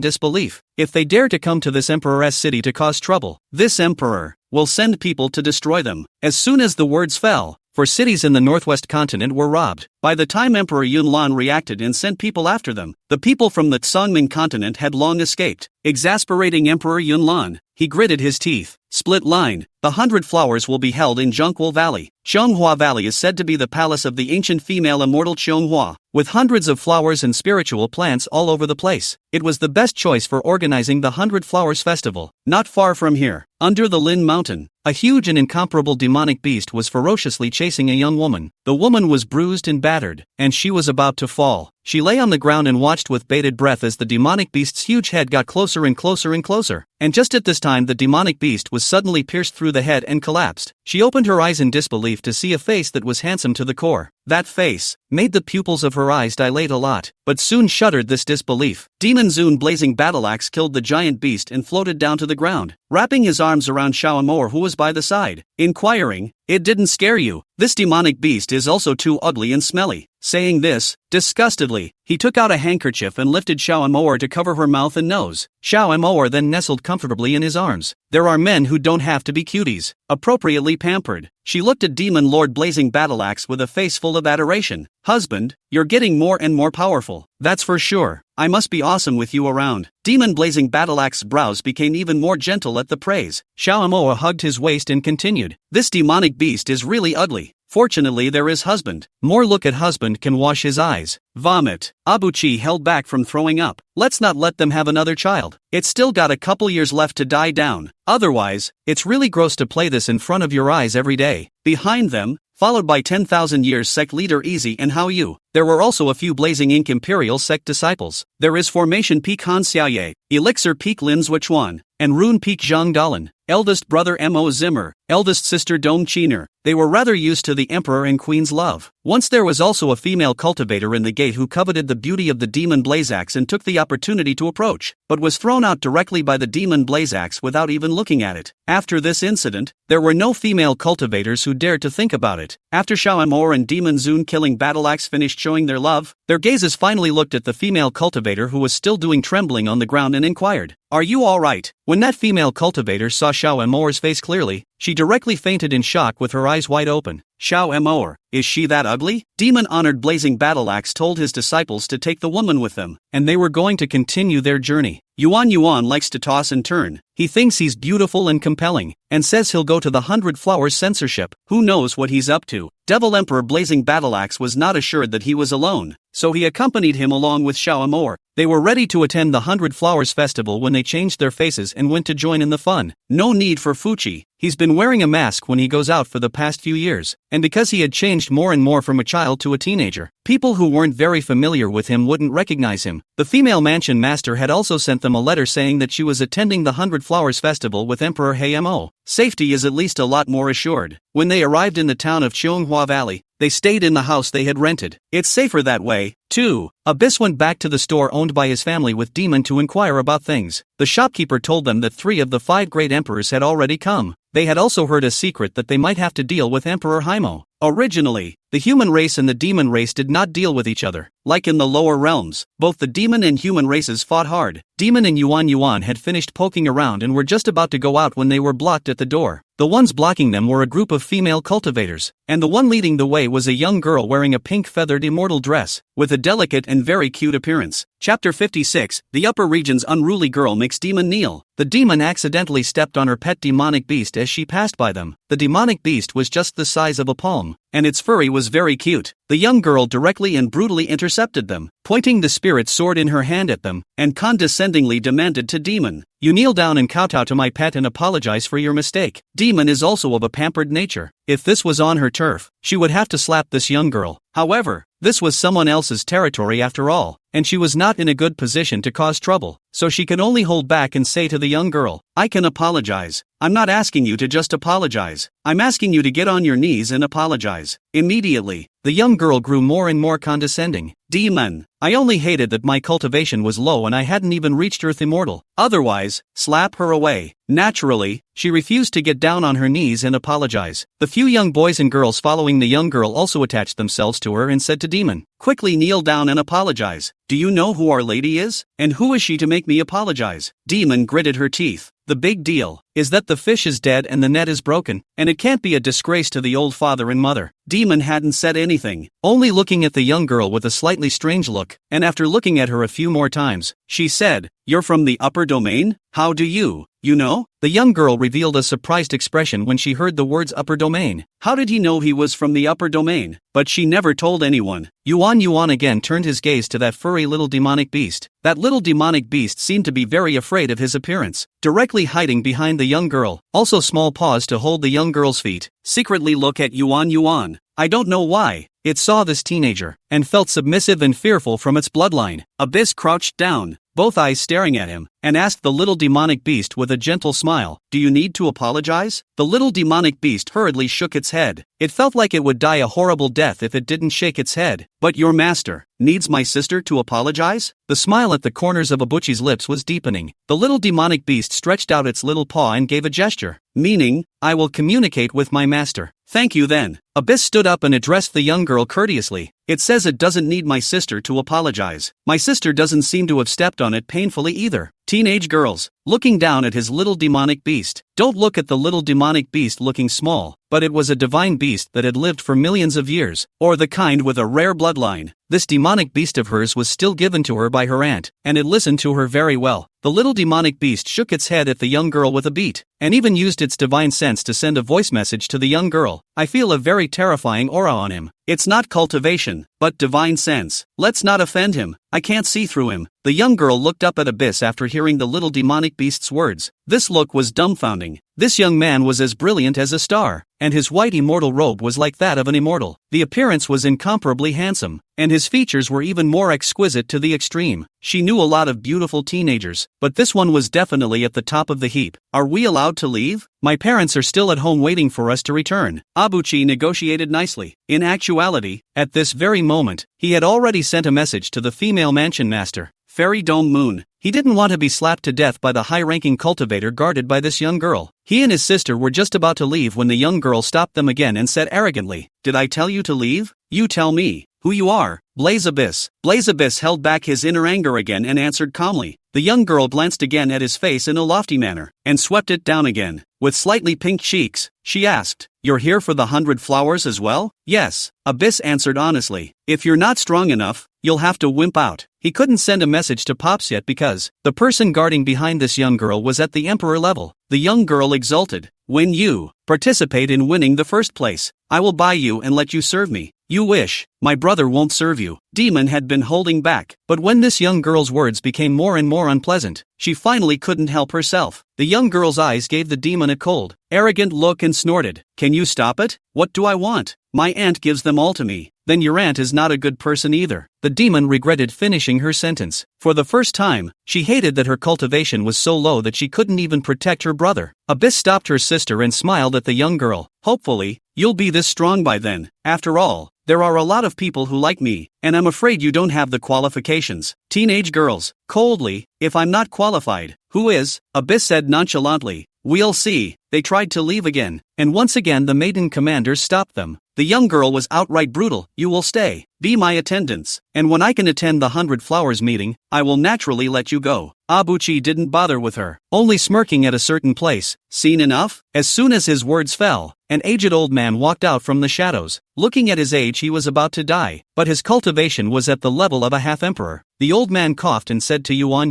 disbelief. If they dare to come to this emperor's city to cause trouble, this emperor will send people to destroy them. As soon as the words fell, for cities in the northwest continent were robbed. By the time Emperor Yunlan reacted and sent people after them, the people from the Tsangming continent had long escaped. Exasperating Emperor Yunlan, he gritted his teeth. Split line, the 100 Flowers will be held in Zhongguo Valley. Chonghua Valley is said to be the palace of the ancient female immortal Chonghua, with hundreds of flowers and spiritual plants all over the place. It was the best choice for organizing the 100 Flowers Festival. Not far from here, under the Lin Mountain, a huge and incomparable demonic beast was ferociously chasing a young woman. The woman was bruised and battered, and she was about to fall. She lay on the ground and watched with bated breath as the demonic beast's huge head got closer and closer and closer. And just at this time the demonic beast was suddenly pierced through the head and collapsed. She opened her eyes in disbelief to see a face that was handsome to the core. That face made the pupils of her eyes dilate a lot, but soon shuddered this disbelief. Demon Zun blazing battle axe killed the giant beast and floated down to the ground, wrapping his arms around Shaomor who was by the side, inquiring, "It didn't scare you? This demonic beast is also too ugly and smelly." Saying this, disgustedly, he took out a handkerchief and lifted Shaomor to cover her mouth and nose. Shaomor then nestled comfortably in his arms. There are men who don't have to be cuties, appropriately pampered. She looked at Demon Lord blazing battle axe with a face full of adoration. "Husband, you're getting more and more powerful. That's for sure. I must be awesome with you around." Demon blazing battle axe's brows became even more gentle at the praise. Shaomoa hugged his waist and continued, "This demonic beast is really ugly. Fortunately there is husband. More look at husband can wash his eyes." Vomit. Abuchi held back from throwing up. "Let's not let them have another child. It's still got a couple years left to die down. Otherwise, it's really gross to play this in front of your eyes every day." Behind them, followed by 10,000 years sect leader Easy and Hao Yu, there were also a few Blazing Ink Imperial sect disciples. There is Formation Peak Han Xiaoye, Elixir Peak Lin Zhuchuan, and Rune Peak Zhang Dalan. Eldest brother Mo Zimmer, eldest sister Dong Chiner. They were rather used to the emperor and queen's love. Once there was also a female cultivator in the gate who coveted the beauty of the demon Blazaxe and took the opportunity to approach, but was thrown out directly by the demon Blazaxe without even looking at it. After this incident, there were no female cultivators who dared to think about it. After Shaomor and Demon Zun killing battle axe finished showing their love, their gazes finally looked at the female cultivator who was still doing trembling on the ground and inquired, "Are you alright?" When that female cultivator saw Shaomor's face clearly, she directly fainted in shock with her eyes wide open. "Shaomor, is she that ugly?" Demon-honored Blazing Battle Axe told his disciples to take the woman with them, and they were going to continue their journey. Yuan likes to toss and turn. He thinks he's beautiful and compelling, and says he'll go to the 100 Flowers censorship. Who knows what he's up to? Devil Emperor Blazing Battle Axe was not assured that he was alone, so he accompanied him along with Shaomor. They were ready to attend the 100 Flowers festival when they changed their faces and went to join in the fun. No need for Fuchi. He's been wearing a mask when he goes out for the past few years, and because he had changed more and more from a child to a teenager, people who weren't very familiar with him wouldn't recognize him. The female mansion master had also sent them a letter saying that she was attending the 100 Flowers festival with Emperor Heimo. Safety is at least a lot more assured. When they arrived in the town of Chonghua Valley, they stayed in the house they had rented. It's safer that way, too. Abyss went back to the store owned by his family with Demon to inquire about things. The shopkeeper told them that 3 of the 5 great emperors had already come. They had also heard a secret that they might have to deal with Emperor Heimo. Originally, the human race and the demon race did not deal with each other. Like in the lower realms, both the demon and human races fought hard. Demon and Yuan had finished poking around and were just about to go out when they were blocked at the door. The ones blocking them were a group of female cultivators, and the one leading the way was a young girl wearing a pink feathered immortal dress, with a delicate and very cute appearance. Chapter 56, The Upper Region's unruly girl makes demon kneel. The demon accidentally stepped on her pet demonic beast as she passed by them. The demonic beast was just the size of a palm, and its furry was very cute. The young girl directly and brutally intercepted them, pointing the spirit sword in her hand at them, and condescendingly demanded to Demon, "You kneel down and kowtow to my pet and apologize for your mistake." Demon is also of a pampered nature. If this was on her turf, she would have to slap this young girl. However, this was someone else's territory after all, and she was not in a good position to cause trouble, so she could only hold back and say to the young girl, "I can apologize. I'm not asking you to just apologize. I'm asking you to get on your knees and apologize." Immediately, the young girl grew more and more condescending. "Demon, I only hated that my cultivation was low and I hadn't even reached Earth Immortal. Otherwise, slap her away." Naturally, she refused to get down on her knees and apologize. The few young boys and girls following the young girl also attached themselves to her and said to Demon, "Quickly kneel down and apologize. Do you know who Our Lady is? And who is she to make me apologize?" Demon gritted her teeth. "The big deal is that the fish is dead and the net is broken, and it can't be a disgrace to the old father and mother." Demon hadn't said anything, only looking at the young girl with a slightly strange look, and after looking at her a few more times, she said, "You're from the upper domain? How do you know?" The young girl revealed a surprised expression when she heard the words upper domain. How did he know he was from the upper domain? But she never told anyone. Yuan again turned his gaze to that furry little demonic beast. That little demonic beast seemed to be very afraid of his appearance, directly hiding behind the young girl, also small paws to hold the young girl's feet. Secretly look at Yuan. I don't know why. It saw this teenager, and felt submissive and fearful from its bloodline. Abyss crouched down, both eyes staring at him, and asked the little demonic beast with a gentle smile, "Do you need to apologize?" The little demonic beast hurriedly shook its head. It felt like it would die a horrible death if it didn't shake its head. "But your master needs my sister to apologize?" The smile at the corners of Abuchi's lips was deepening. The little demonic beast stretched out its little paw and gave a gesture, meaning, "I will communicate with my master." "Thank you then." Abyss stood up and addressed the young girl courteously. "It says it doesn't need my sister to apologize. My sister doesn't seem to have stepped on it painfully either." Teenage girls, looking down at his little demonic beast. Don't look at the little demonic beast looking small, but it was a divine beast that had lived for millions of years, or the kind with a rare bloodline. This demonic beast of hers was still given to her by her aunt, and it listened to her very well. The little demonic beast shook its head at the young girl with a beat, and even used its divine sense to send a voice message to the young girl. "I feel a very terrifying aura on him. It's not cultivation, but divine sense. Let's not offend him. I can't see through him." The young girl looked up at Abyss after hearing the little demonic beast's words. This look was dumbfounding. This young man was as brilliant as a star, and his white immortal robe was like that of an immortal. The appearance was incomparably handsome, and his features were even more exquisite to the extreme. She knew a lot of beautiful teenagers, but this one was definitely at the top of the heap. "Are we allowed to leave? My parents are still at home waiting for us to return." Abuchi negotiated nicely. In actuality, at this very moment, he had already sent a message to the female mansion master, Fairy Dome Moon. He didn't want to be slapped to death by the high-ranking cultivator guarded by this young girl. He and his sister were just about to leave when the young girl stopped them again and said arrogantly, "Did I tell you to leave? You tell me who you are." Blaze Abyss. Blaze Abyss held back his inner anger again and answered calmly. The young girl glanced again at his face in a lofty manner, and swept it down again. With slightly pink cheeks, she asked, "You're here for the 100 flowers as well?" "Yes," Abyss answered honestly. "If you're not strong enough, you'll have to wimp out." He couldn't send a message to Pops yet because the person guarding behind this young girl was at the Emperor level. The young girl exulted, "When you participate in winning the first place, I will buy you and let you serve me. You wish, my brother won't serve you." Demon had been holding back, but when this young girl's words became more and more unpleasant, she finally couldn't help herself. The young girl's eyes gave the demon a cold, arrogant look and snorted, "Can you stop it? What do I want? My aunt gives them all to me." "Then your aunt is not a good person either." The demon regretted finishing her sentence. For the first time, she hated that her cultivation was so low that she couldn't even protect her brother. Abyss stopped her sister and smiled at the young girl. "Hopefully, you'll be this strong by then. After all, there are a lot of people who like me, and I'm afraid you don't have the qualifications." Teenage girls, coldly, "If I'm not qualified, who is?" Abyss said nonchalantly, We'll see. They tried to leave again, and once again the maiden commanders stopped them. The young girl was outright brutal. You will stay, be my attendants, and when I can attend the 100 Flowers meeting, I will naturally let you go. Abuchi didn't bother with her, only smirking at a certain place. Seen enough? As soon as his words fell, an aged old man walked out from the shadows. Looking at his age, he was about to die, but his cultivation was at the level of a half-emperor. The old man coughed and said to Yuan,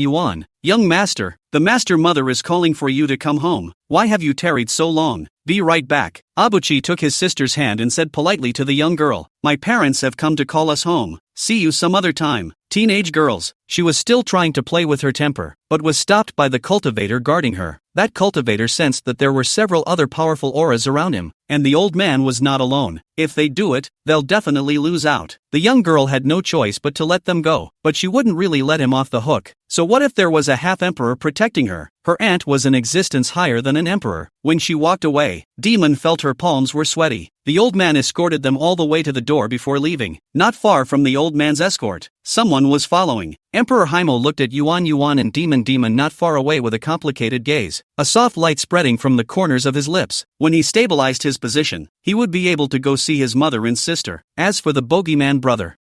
"Young master, the master mother is calling for you to come home. Why have you tarried so long? Be right back." Abuchi took his sister's hand and said politely to the young girl, "My parents have come to call us home. See you some other time." Teenage girls. She was still trying to play with her temper, but was stopped by the cultivator guarding her. That cultivator sensed that there were several other powerful auras around him, and the old man was not alone. If they do it, they'll definitely lose out. The young girl had no choice but to let them go, but she wouldn't really let him off the hook. So what if there was a half-emperor protecting her? Her aunt was an existence higher than an emperor. When she walked away, Demon felt her palms were sweaty. The old man escorted them all the way to the door before leaving. Not far from the old man's escort, someone was following. Emperor Haimo looked at Yuan and Demon not far away with a complicated gaze, a soft light spreading from the corners of his lips. When he stabilized his position, he would be able to go see his mother and sister. As for the bogeyman brother,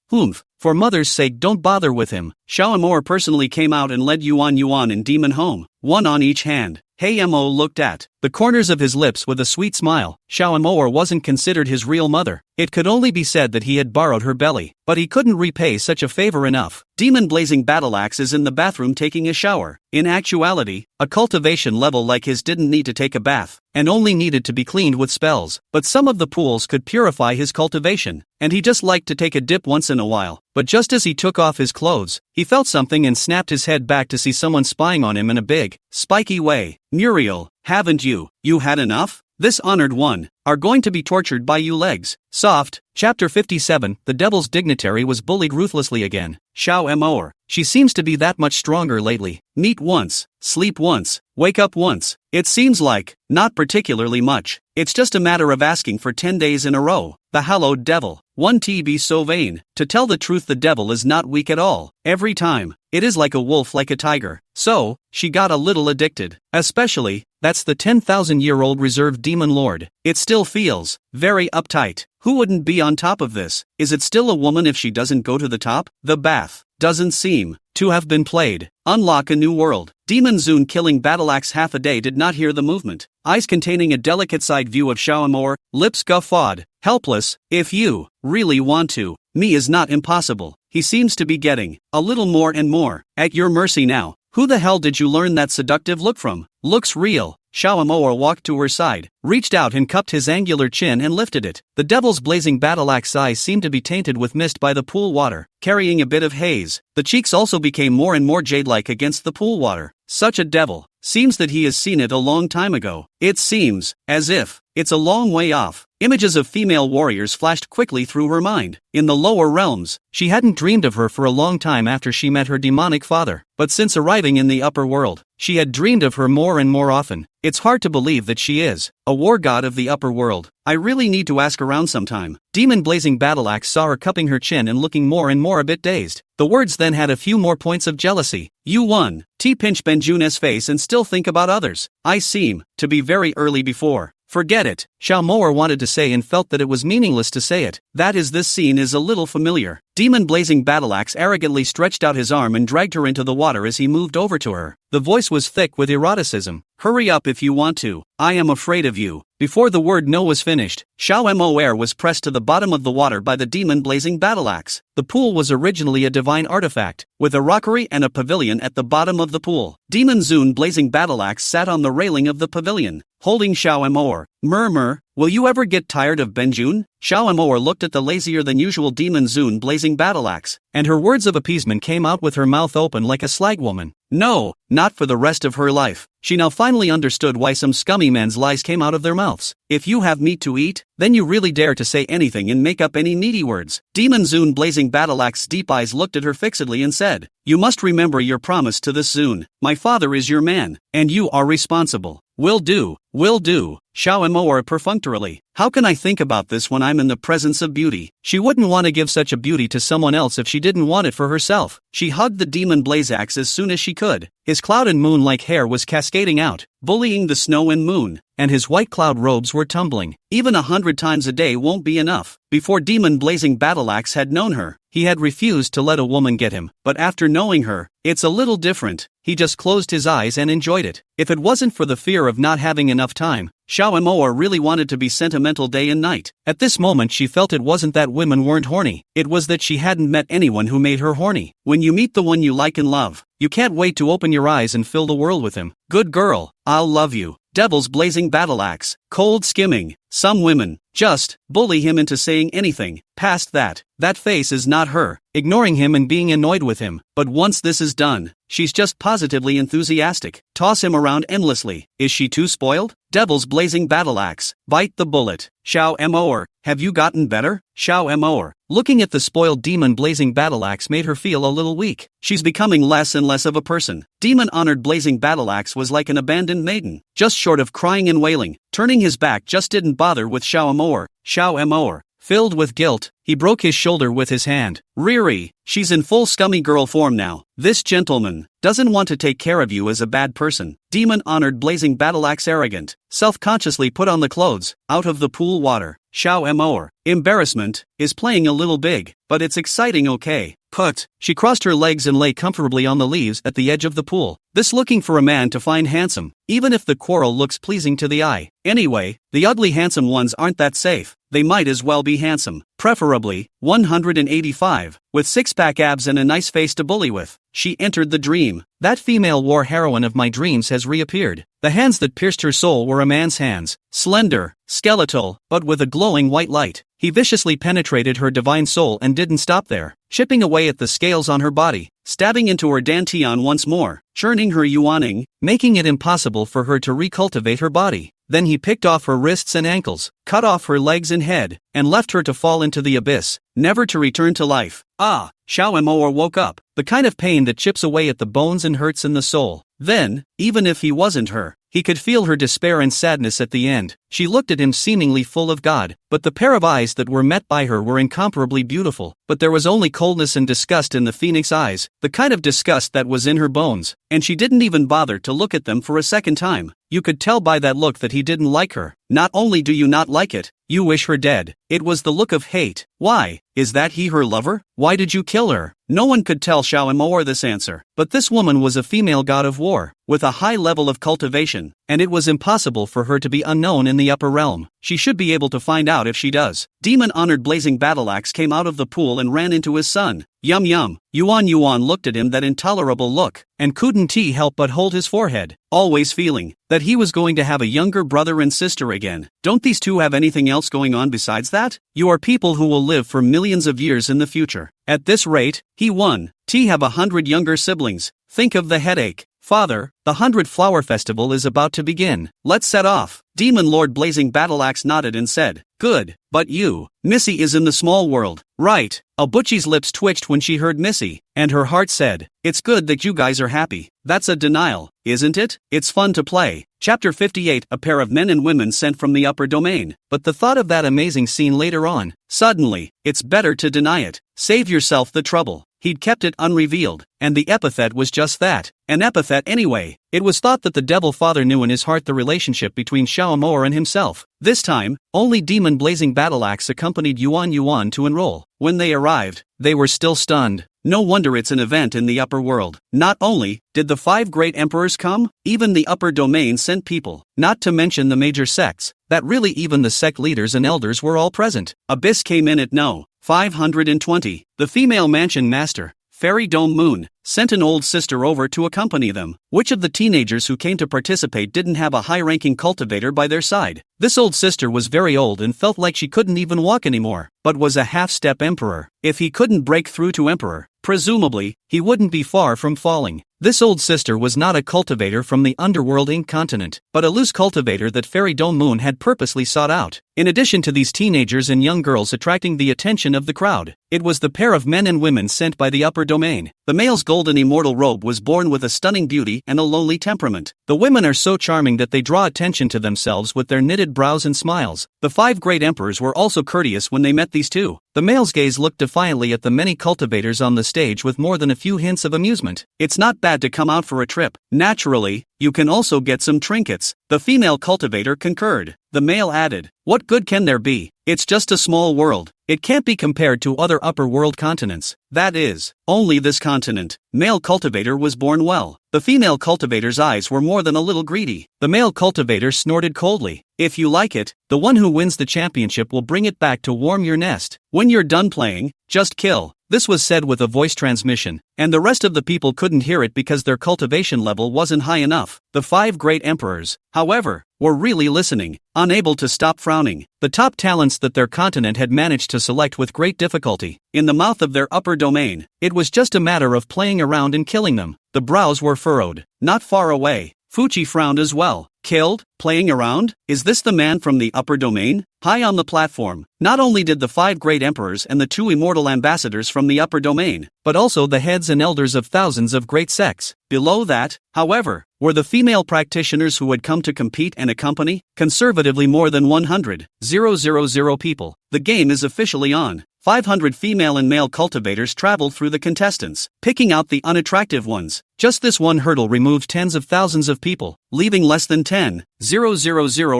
for mother's sake don't bother with him. Xiaomor personally came out and led Yuan and Demon home, one on each hand. Mo looked at the corners of his lips with a sweet smile. Xiaomor wasn't considered his real mother. It could only be said that he had borrowed her belly, but he couldn't repay such a favor enough. Demon blazing battle axe is in the bathroom taking a shower. In actuality, a cultivation level like his didn't need to take a bath, and only needed to be cleaned with spells, but some of the pools could purify his cultivation, and he just liked to take a dip once in a while. But just as he took off his clothes, he felt something and snapped his head back to see someone spying on him in a big, spiky way. Muriel, haven't you had enough? This honored one are going to be tortured by you legs. Soft. Chapter 57. The devil's dignitary was bullied ruthlessly again. Xiaomor. She seems to be that much stronger lately. Meet once, sleep once, wake up once. It seems like, not particularly much. It's just a matter of asking for 10 days in a row. The hallowed devil. 1T be so vain. To tell the truth, the devil is not weak at all. Every time, it is like a wolf, like a tiger. So, she got a little addicted. Especially, that's the 10,000-year-old reserved demon lord. It still feels very uptight. Who wouldn't be on top of this? Is it still a woman if she doesn't go to the top? The bath doesn't seem to have been played. Unlock a new world. Demon Zune killing battleaxe half a day did not hear the movement. Eyes containing a delicate side view of Xiaomor, lips guffawed. Helpless, if you really want to. Me is not impossible. He seems to be getting a little more and more at your mercy now. Who the hell did you learn that seductive look from? Looks real. Xiaomor walked to her side, reached out and cupped his angular chin and lifted it. The devil's blazing battleaxe eyes seemed to be tainted with mist by the pool water, carrying a bit of haze. The cheeks also became more and more jade-like against the pool water. Such a devil. Seems that he has seen it a long time ago. It seems as if it's a long way off. Images of female warriors flashed quickly through her mind. In the lower realms, she hadn't dreamed of her for a long time after she met her demonic father. But since arriving in the upper world, she had dreamed of her more and more often. It's hard to believe that she is a war god of the upper world. I really need to ask around sometime. Demon blazing battleaxe saw her cupping her chin and looking more and more a bit dazed. The words then had a few more points of jealousy. You won. T pinch Benjuna's face and still think about others. I seem to be very early before. Forget it. Xiaomor wanted to say and felt that it was meaningless to say it. That is, this scene is a little familiar. Demon blazing battleaxe arrogantly stretched out his arm and dragged her into the water as he moved over to her. The voice was thick with eroticism. Hurry up if you want to. I am afraid of you. Before the word no was finished, Xiaomor was pressed to the bottom of the water by the demon blazing battleaxe. The pool was originally a divine artifact, with a rockery and a pavilion at the bottom of the pool. Demon Zune blazing battleaxe sat on the railing of the pavilion, holding Xiaomor. Murmur, will you ever get tired of Benjun? Xiaomor looked at the lazier than usual demon Zune blazing battleaxe, and her words of appeasement came out with her mouth open like a slag woman. No, not for the rest of her life. She now finally understood why some scummy men's lies came out of their mouths. If you have meat to eat, then you really dare to say anything and make up any meaty words. Demon Zune blazing battleaxe's deep eyes looked at her fixedly and said, you must remember your promise to this Zune. My father is your man, and you are responsible. Will do, Xiao Moore perfunctorily. How can I think about this when I'm in the presence of beauty? She wouldn't want to give such a beauty to someone else if she didn't want it for herself. She hugged the demon Blazax as soon as she could. His cloud and moon-like hair was cascading out, bullying the snow and moon, and his white cloud robes were tumbling. Even 100 times a day won't be enough. Before Demon Blazing Battleaxe had known her, he had refused to let a woman get him, but after knowing her, it's a little different. He just closed his eyes and enjoyed it. If it wasn't for the fear of not having enough time, Xiao Moore really wanted to be sentimental day and night. At this moment she felt it wasn't that women weren't horny, it was that she hadn't met anyone who made her horny. When you meet the one you like and love, you can't wait to open your eyes and fill the world with him. Good girl, I'll love you. Devil's Blazing Battleaxe, cold skimming. Some women just bully him into saying anything. Past that face is not her, ignoring him and being annoyed with him. But once this is done, she's just positively enthusiastic. Toss him around endlessly. Is she too spoiled? Devil's Blazing Battleaxe, bite the bullet. Xiao Moore, have you gotten better? Xiao Moore, looking at the spoiled demon Blazing Battleaxe made her feel a little weak. She's becoming less and less of a person. Demon-honored Blazing Battleaxe was like an abandoned maiden, just short of crying and wailing. Turning his back just didn't bother with Xiao Moore. Xiao Moore, filled with guilt, he broke his shoulder with his hand. Riri, she's in full scummy girl form now. This gentleman doesn't want to take care of you as a bad person. Demon-honored Blazing Battleaxe arrogant, self-consciously put on the clothes, out of the pool water. Xiao Moore, embarrassment, is playing a little big, but it's exciting okay. Put. She crossed her legs and lay comfortably on the leaves at the edge of the pool. This looking for a man to find handsome, even if the quarrel looks pleasing to the eye. Anyway, the ugly handsome ones aren't that safe. They might as well be handsome. Preferably 185, with six-pack abs and a nice face to bully with. She entered the dream. That female war heroine of my dreams has reappeared. The hands that pierced her soul were a man's hands, slender, skeletal, but with a glowing white light. He viciously penetrated her divine soul and didn't stop there, chipping away at the scales on her body, stabbing into her dantian once more, churning her yuaning, making it impossible for her to recultivate her body. Then he picked off her wrists and ankles, cut off her legs and head, and left her to fall into the abyss, never to return to life. Ah, Xiao Moore woke up, the kind of pain that chips away at the bones and hurts in the soul. Then, even if he wasn't her, he could feel her despair and sadness at the end. She looked at him seemingly full of God, but the pair of eyes that were met by her were incomparably beautiful. But there was only coldness and disgust in the phoenix eyes, the kind of disgust that was in her bones, and she didn't even bother to look at them for a second time. You could tell by that look that he didn't like her. Not only do you not like it, you wish her dead. It was the look of hate. Why? Is that he her lover? Why did you kill her? No one could tell Xiao Moore this answer, but this woman was a female god of war, with a high level of cultivation, and it was impossible for her to be unknown in the upper realm. She should be able to find out if she does. Demon-honored Blazing Battleaxe came out of the pool and ran into his son. Yum yum. Yuan looked at him that intolerable look, and couldn't he help but hold his forehead, always feeling that he was going to have a younger brother and sister again. Don't these two have anything else going on besides that? You are people who will live for millions of years in the future. At this rate, he won. Have 100 younger siblings. Think of the headache. Father, the 100 Flower Festival is about to begin. Let's set off. Demon Lord Blazing Battleaxe nodded and said, good, but you, Missy is in the small world, right? Abuchi's lips twitched when she heard Missy, and her heart said, it's good that you guys are happy. That's a denial, isn't it? It's fun to play. Chapter 58. A pair of men and women sent from the upper domain. But the thought of that amazing scene later on, suddenly, it's better to deny it. Save yourself the trouble. He'd kept it unrevealed, and the epithet was just that, an epithet anyway. It was thought that the Devil Father knew in his heart the relationship between Xiao Moore and himself. This time, only Demon Blazing Battleaxe accompanied Yuan to enroll. When they arrived, they were still stunned. No wonder it's an event in the upper world. Not only did the 5 great emperors come, even the upper domain sent people, not to mention the major sects, that really even the sect leaders and elders were all present. Abyss came in at no. 520. The female mansion master, Fairy Dome Moon, sent an old sister over to accompany them. Which of the teenagers who came to participate didn't have a high-ranking cultivator by their side? This old sister was very old and felt like she couldn't even walk anymore, but was a half-step emperor. If he couldn't break through to emperor, presumably, he wouldn't be far from falling. This old sister was not a cultivator from the underworld Inc. continent, but a loose cultivator that Fairy Dome Moon had purposely sought out. In addition to these teenagers and young girls attracting the attention of the crowd, it was the pair of men and women sent by the upper domain. The male's golden immortal robe was born with a stunning beauty and a lonely temperament. The women are so charming that they draw attention to themselves with their knitted brows and smiles. The 5 great emperors were also courteous when they met these two. The male's gaze looked defiantly at the many cultivators on the stage with more than a few hints of amusement. It's not bad to come out for a trip. Naturally, you can also get some trinkets. The female cultivator concurred. The male added, "What good can there be? It's just a small world. It can't be compared to other upper world continents. That is, only this continent." Male cultivator was born well. The female cultivator's eyes were more than a little greedy. The male cultivator snorted coldly. "If you like it, the one who wins the championship will bring it back to warm your nest. When you're done playing, just kill." This was said with a voice transmission, and the rest of the people couldn't hear it because their cultivation level wasn't high enough. The 5 great emperors, however, were really listening, unable to stop frowning. The top talents that their continent had managed to select with great difficulty, in the mouth of their upper domain, it was just a matter of playing around and killing them. The brows were furrowed. Not far away, Fuchi frowned as well. Killed? Playing around? Is this the man from the upper domain? High on the platform, not only did the 5 great emperors and the 2 immortal ambassadors from the upper domain, but also the heads and elders of thousands of great sects. Below that, however, were the female practitioners who had come to compete and accompany, conservatively more than 100,000 people. The game is officially on. 500 female and male cultivators traveled through the contestants, picking out the unattractive ones. Just this one hurdle removed tens of thousands of people, leaving less than 10,000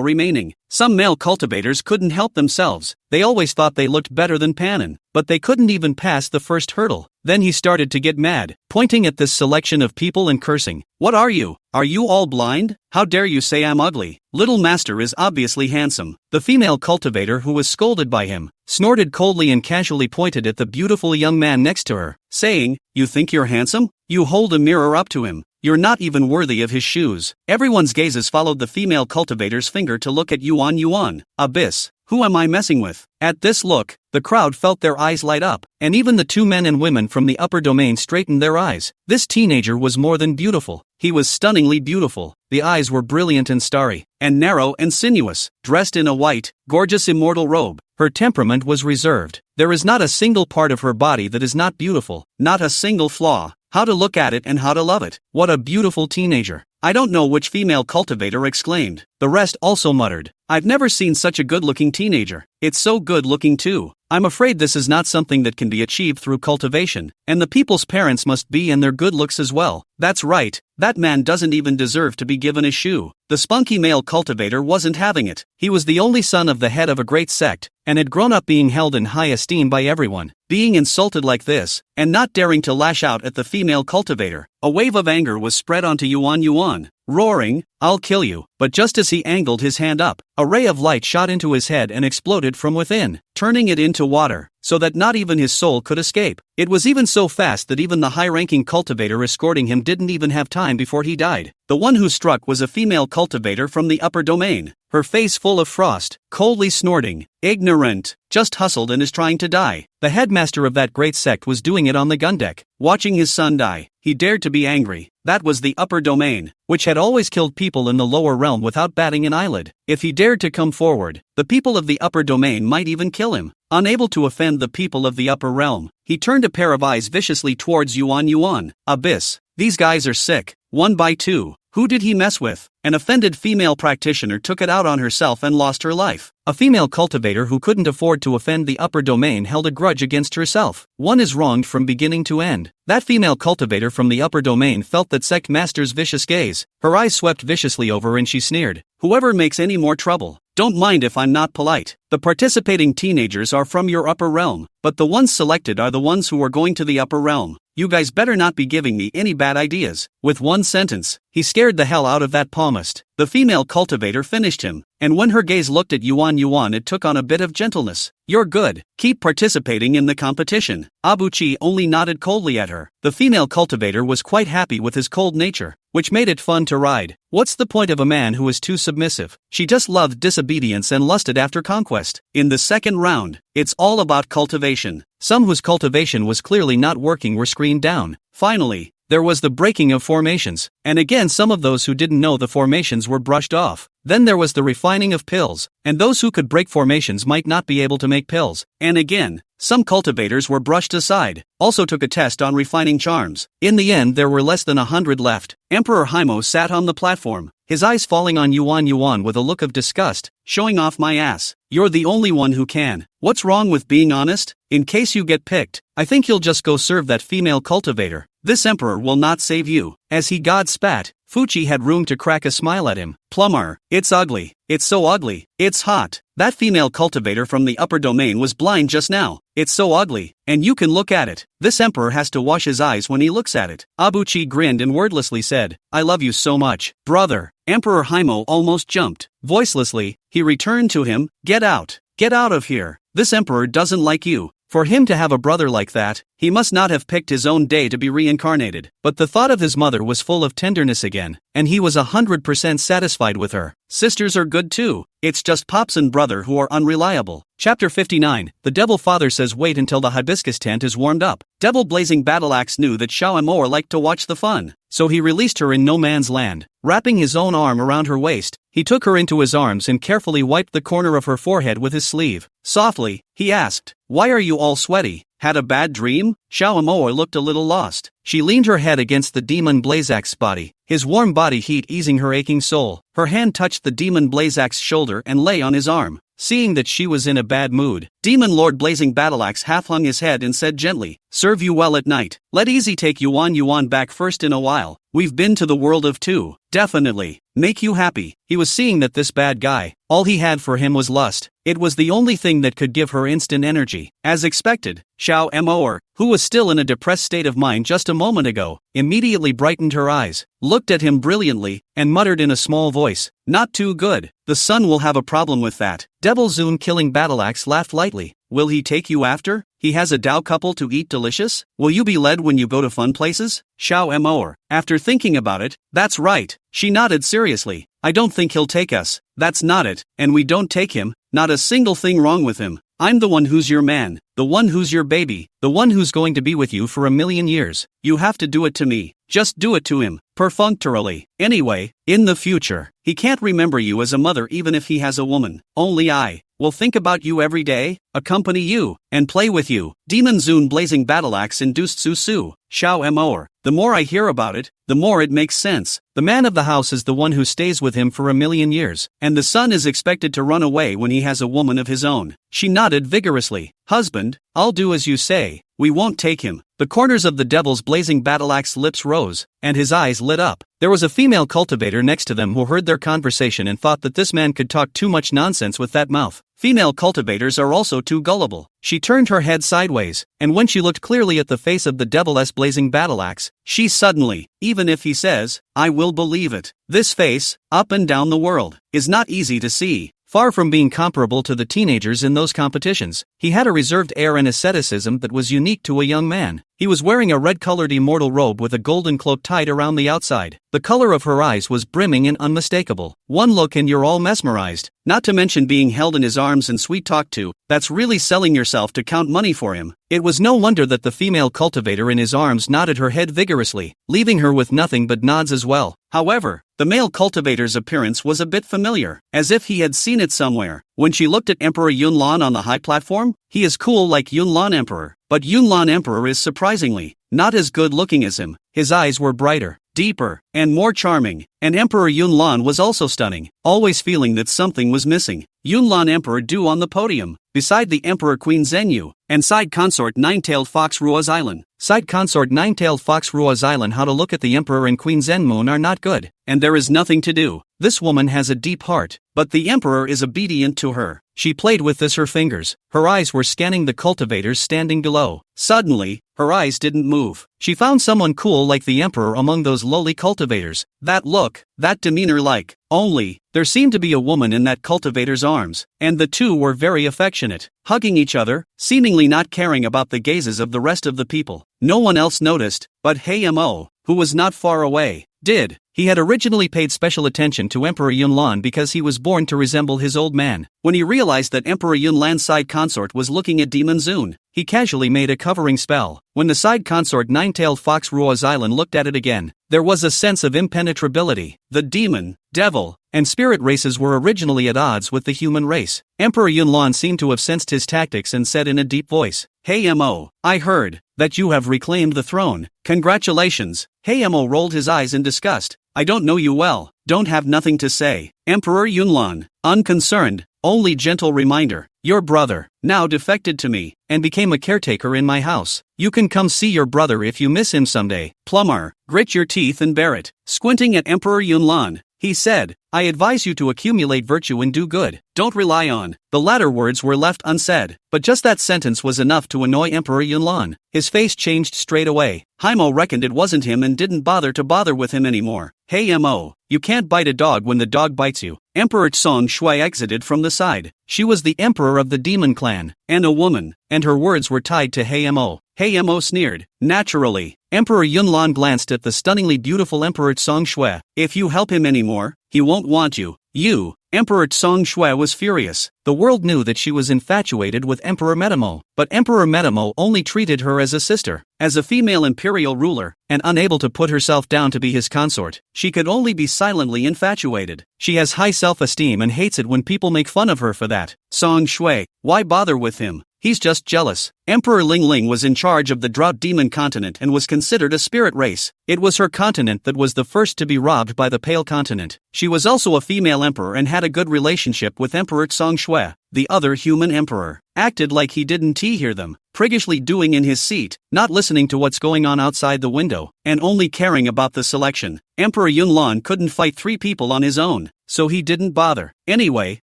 remaining. Some male cultivators couldn't help themselves. They always thought they looked better than Panin, but they couldn't even pass the first hurdle. Then he started to get mad, pointing at this selection of people and cursing. "What are you? Are you all blind? How dare you say I'm ugly? Little master is obviously handsome." The female cultivator who was scolded by him, snorted coldly and casually pointed at the beautiful young man next to her, saying, "You think you're handsome? You hold a mirror up to him. You're not even worthy of his shoes." Everyone's gazes followed the female cultivator's finger to look at Yuan. Abyss. Who am I messing with? At this look, the crowd felt their eyes light up, and even the 2 men and women from the upper domain straightened their eyes. This teenager was more than beautiful. He was stunningly beautiful. The eyes were brilliant and starry, and narrow and sinuous. Dressed in a white, gorgeous immortal robe, her temperament was reserved. There is not a single part of her body that is not beautiful, not a single flaw. How to look at it and how to love it. What a beautiful teenager. "I don't know which female cultivator exclaimed. The rest also muttered, "I've never seen such a good-looking teenager. It's so good-looking too. I'm afraid this is not something that can be achieved through cultivation, and the people's parents must be in their good looks as well. That's right, that man doesn't even deserve to be given a shoe." The spunky male cultivator wasn't having it. He was the only son of the head of a great sect, and had grown up being held in high esteem by everyone. Being insulted like this, and not daring to lash out at the female cultivator, a wave of anger was spread onto Yuan, roaring, "I'll kill you." But just as he angled his hand up, a ray of light shot into his head and exploded from within, turning it into water, so that not even his soul could escape. It was even so fast that even the high-ranking cultivator escorting him didn't even have time before he died. The one who struck was a female cultivator from the upper domain, her face full of frost, coldly snorting, "Ignorant, just hustled and is trying to die." The headmaster of that great sect was doing it on the gun deck, watching his son die. He dared to be angry. That was the upper domain, which had always killed people in the lower realm without batting an eyelid. If he dared to come forward, the people of the upper domain might even kill him. Unable to offend the people of the upper realm, he turned a pair of eyes viciously towards Yuan. "Abyss. These guys are sick. 1 by 2. Who did he mess with?" An offended female practitioner took it out on herself and lost her life. A female cultivator who couldn't afford to offend the upper domain held a grudge against herself. One is wronged from beginning to end. That female cultivator from the upper domain felt that sect master's vicious gaze. Her eyes swept viciously over and she sneered, "Whoever makes any more trouble, don't mind if I'm not polite. The participating teenagers are from your upper realm, but the ones selected are the ones who are going to the upper realm. You guys better not be giving me any bad ideas." With one sentence, he scared the hell out of that palmist. The female cultivator finished him, and when her gaze looked at Yuan, it took on a bit of gentleness. "You're good. Keep participating in the competition." Abuchi only nodded coldly at her. The female cultivator was quite happy with his cold nature, which made it fun to ride. What's the point of a man who is too submissive? She just loved disobedience and lusted after conquest. In the second round, it's all about cultivation. Some whose cultivation was clearly not working were screened down. Finally, there was the breaking of formations, and again some of those who didn't know the formations were brushed off. Then there was the refining of pills, and those who could break formations might not be able to make pills. And again, some cultivators were brushed aside, also took a test on refining charms. In the end there were less than 100 left. Emperor Haimo sat on the platform, his eyes falling on Yuan with a look of disgust. Showing off my ass. You're the only one who can. What's wrong with being honest? In case you get picked, I think you'll just go serve that female cultivator. This emperor will not save you. As he god spat, Fuchi had room to crack a smile at him. Plumber, it's ugly. It's so ugly. It's hot. That female cultivator from the upper domain was blind just now. It's so ugly, and you can look at it. This emperor has to wash his eyes when he looks at it. Abuchi grinned and wordlessly said, I love you so much, brother. Emperor Haimo almost jumped. Voicelessly, he returned to him, get out. Get out of here. This emperor doesn't like you. For him to have a brother like that, he must not have picked his own day to be reincarnated. But the thought of his mother was full of tenderness again, and he was 100% satisfied with her. Sisters are good too. It's just pops and brother who are unreliable. Chapter 59. The Devil Father says wait until the hibiscus tent is warmed up. Devil Blazing Battleaxe knew that Xiao Amor liked to watch the fun, so he released her in no man's land. Wrapping his own arm around her waist, he took her into his arms and carefully wiped the corner of her forehead with his sleeve. Softly, he asked, why are you all sweaty? Had a bad dream? Xiao Amor looked a little lost. She leaned her head against the demon Blazax's body, his warm body heat easing her aching soul. Her hand touched the demon Blazax's shoulder and lay on his arm. Seeing that she was in a bad mood, Demon Lord Blazing Battleaxe half hung his head and said gently, serve you well at night. Let easy take Yuan back first in a while. We've been to the world of two. Definitely. Make you happy. He was seeing that this bad guy, all he had for him was lust. It was the only thing that could give her instant energy. As expected, Xiao Amor, who was still in a depressed state of mind just a moment ago, immediately brightened her eyes, looked at him brilliantly, and muttered in a small voice, not too good. The sun will have a problem with that. Devil Zune Killing Battleaxe laughed lightly. Will he take you after? He has a Dao couple to eat delicious? Will you be led when you go to fun places? Xiao Amor, after thinking about it, that's right. She nodded seriously. I don't think he'll take us. That's not it. And we don't take him. Not a single thing wrong with him. I'm the one who's your man. The one who's your baby. The one who's going to be with you for 1,000,000 years. You have to do it to me. Just do it to him. Perfunctorily. Anyway, in the future, he can't remember you as a mother even if he has a woman. Only I will think about you every day, accompany you, and play with you. Demon Zune Blazing Battleaxe induced Susu. Xiao Amor. The more I hear about it, the more it makes sense. The man of the house is the one who stays with him for 1,000,000 years, and the son is expected to run away when he has a woman of his own. She nodded vigorously. Husband, I'll do as you say. We won't take him. The corners of the Devil's Blazing Battleaxe lips rose, and his eyes lit up. There was a female cultivator next to them who heard their conversation and thought that this man could talk too much nonsense with that mouth. Female cultivators are also too gullible. She turned her head sideways, and when she looked clearly at the face of the Devil's Blazing Battleaxe, she suddenly, even if he says, I will believe it. This face, up and down the world, is not easy to see. Far from being comparable to the teenagers in those competitions, he had a reserved air and asceticism that was unique to a young man. He was wearing a red-colored immortal robe with a golden cloak tied around the outside. The color of her eyes was brimming and unmistakable. One look and you're all mesmerized. Not to mention being held in his arms and sweet-talked to. That's really selling yourself to count money for him. It was no wonder that the female cultivator in his arms nodded her head vigorously, leaving her with nothing but nods as well. However, the male cultivator's appearance was a bit familiar, as if he had seen it somewhere. When she looked at Emperor Yunlan on the high platform, he is cool like Yunlan Emperor, but Yunlan Emperor is surprisingly not as good looking as him. His eyes were brighter, deeper, and more charming, and Emperor Yunlan was also stunning, always feeling that something was missing. Yunlan Emperor Du on the podium, beside the Emperor Queen Zhenyu, and side consort Nine-Tailed Fox Rua's Island. Side consort Nine-Tailed Fox Rua's Island. How to look at the Emperor and Queen Zenmoon are not good, and there is nothing to do. This woman has a deep heart, but the Emperor is obedient to her. She played with her fingers. Her eyes were scanning the cultivators standing below. Suddenly, her eyes didn't move. She found someone cool like the Emperor among those lowly cultivators. That look, that demeanor like. Only, there seemed to be a woman in that cultivator's arms, and the two were very affectionate, hugging each other, seemingly not caring about the gazes of the rest of the people. No one else noticed, but Hey Mo, who was not far away. did. He had originally paid special attention to Emperor Yunlan because he was born to resemble his old man. When he realized that Emperor Yunlan's side consort was looking at Demon Zun, he casually made a covering spell. When the side consort Nine-Tailed Fox Ruo's Island looked at it again, there was a sense of impenetrability. The demon, devil, and spirit races were originally at odds with the human race. Emperor Yunlan seemed to have sensed his tactics and said in a deep voice, "Hey Mo, I heard that you have reclaimed the throne. Congratulations." Hey Mo rolled his eyes in disgust. "I don't know you well, don't have nothing to say." Emperor Yunlan, unconcerned, only gentle reminder, "Your brother, now defected to me, and became a caretaker in my house. You can come see your brother if you miss him someday. Plumber, grit your teeth and bear it." Squinting at Emperor Yunlan, he said, "I advise you to accumulate virtue and do good. Don't rely on." The latter words were left unsaid, but just that sentence was enough to annoy Emperor Yunlan. His face changed straight away. Haimo reckoned it wasn't him and didn't bother with him anymore. "Hey Mo, you can't bite a dog when the dog bites you." Emperor Song Shui exited from the side. She was the emperor of the demon clan, and a woman, and her words were tied to Hey Mo. Hey Mo sneered. Naturally, Emperor Yunlan glanced at the stunningly beautiful Emperor Song Shui. "If you help him anymore, he won't want you." "You?" Emperor Song Shui was furious. The world knew that she was infatuated with Emperor Metamo, but Emperor Metamo only treated her as a sister. As a female imperial ruler, and unable to put herself down to be his consort, she could only be silently infatuated. She has high self-esteem and hates it when people make fun of her for that. Song Shui, why bother with him? He's just jealous. Emperor Ling Ling was in charge of the Drought Demon continent and was considered a spirit race. It was her continent that was the first to be robbed by the Pale continent. She was also a female emperor and had a good relationship with Emperor Song Shui. The other human emperor acted like he didn't hear them, priggishly doing in his seat, not listening to what's going on outside the window, and only caring about the selection. Emperor Yunlan couldn't fight 3 people on his own, so he didn't bother. Anyway,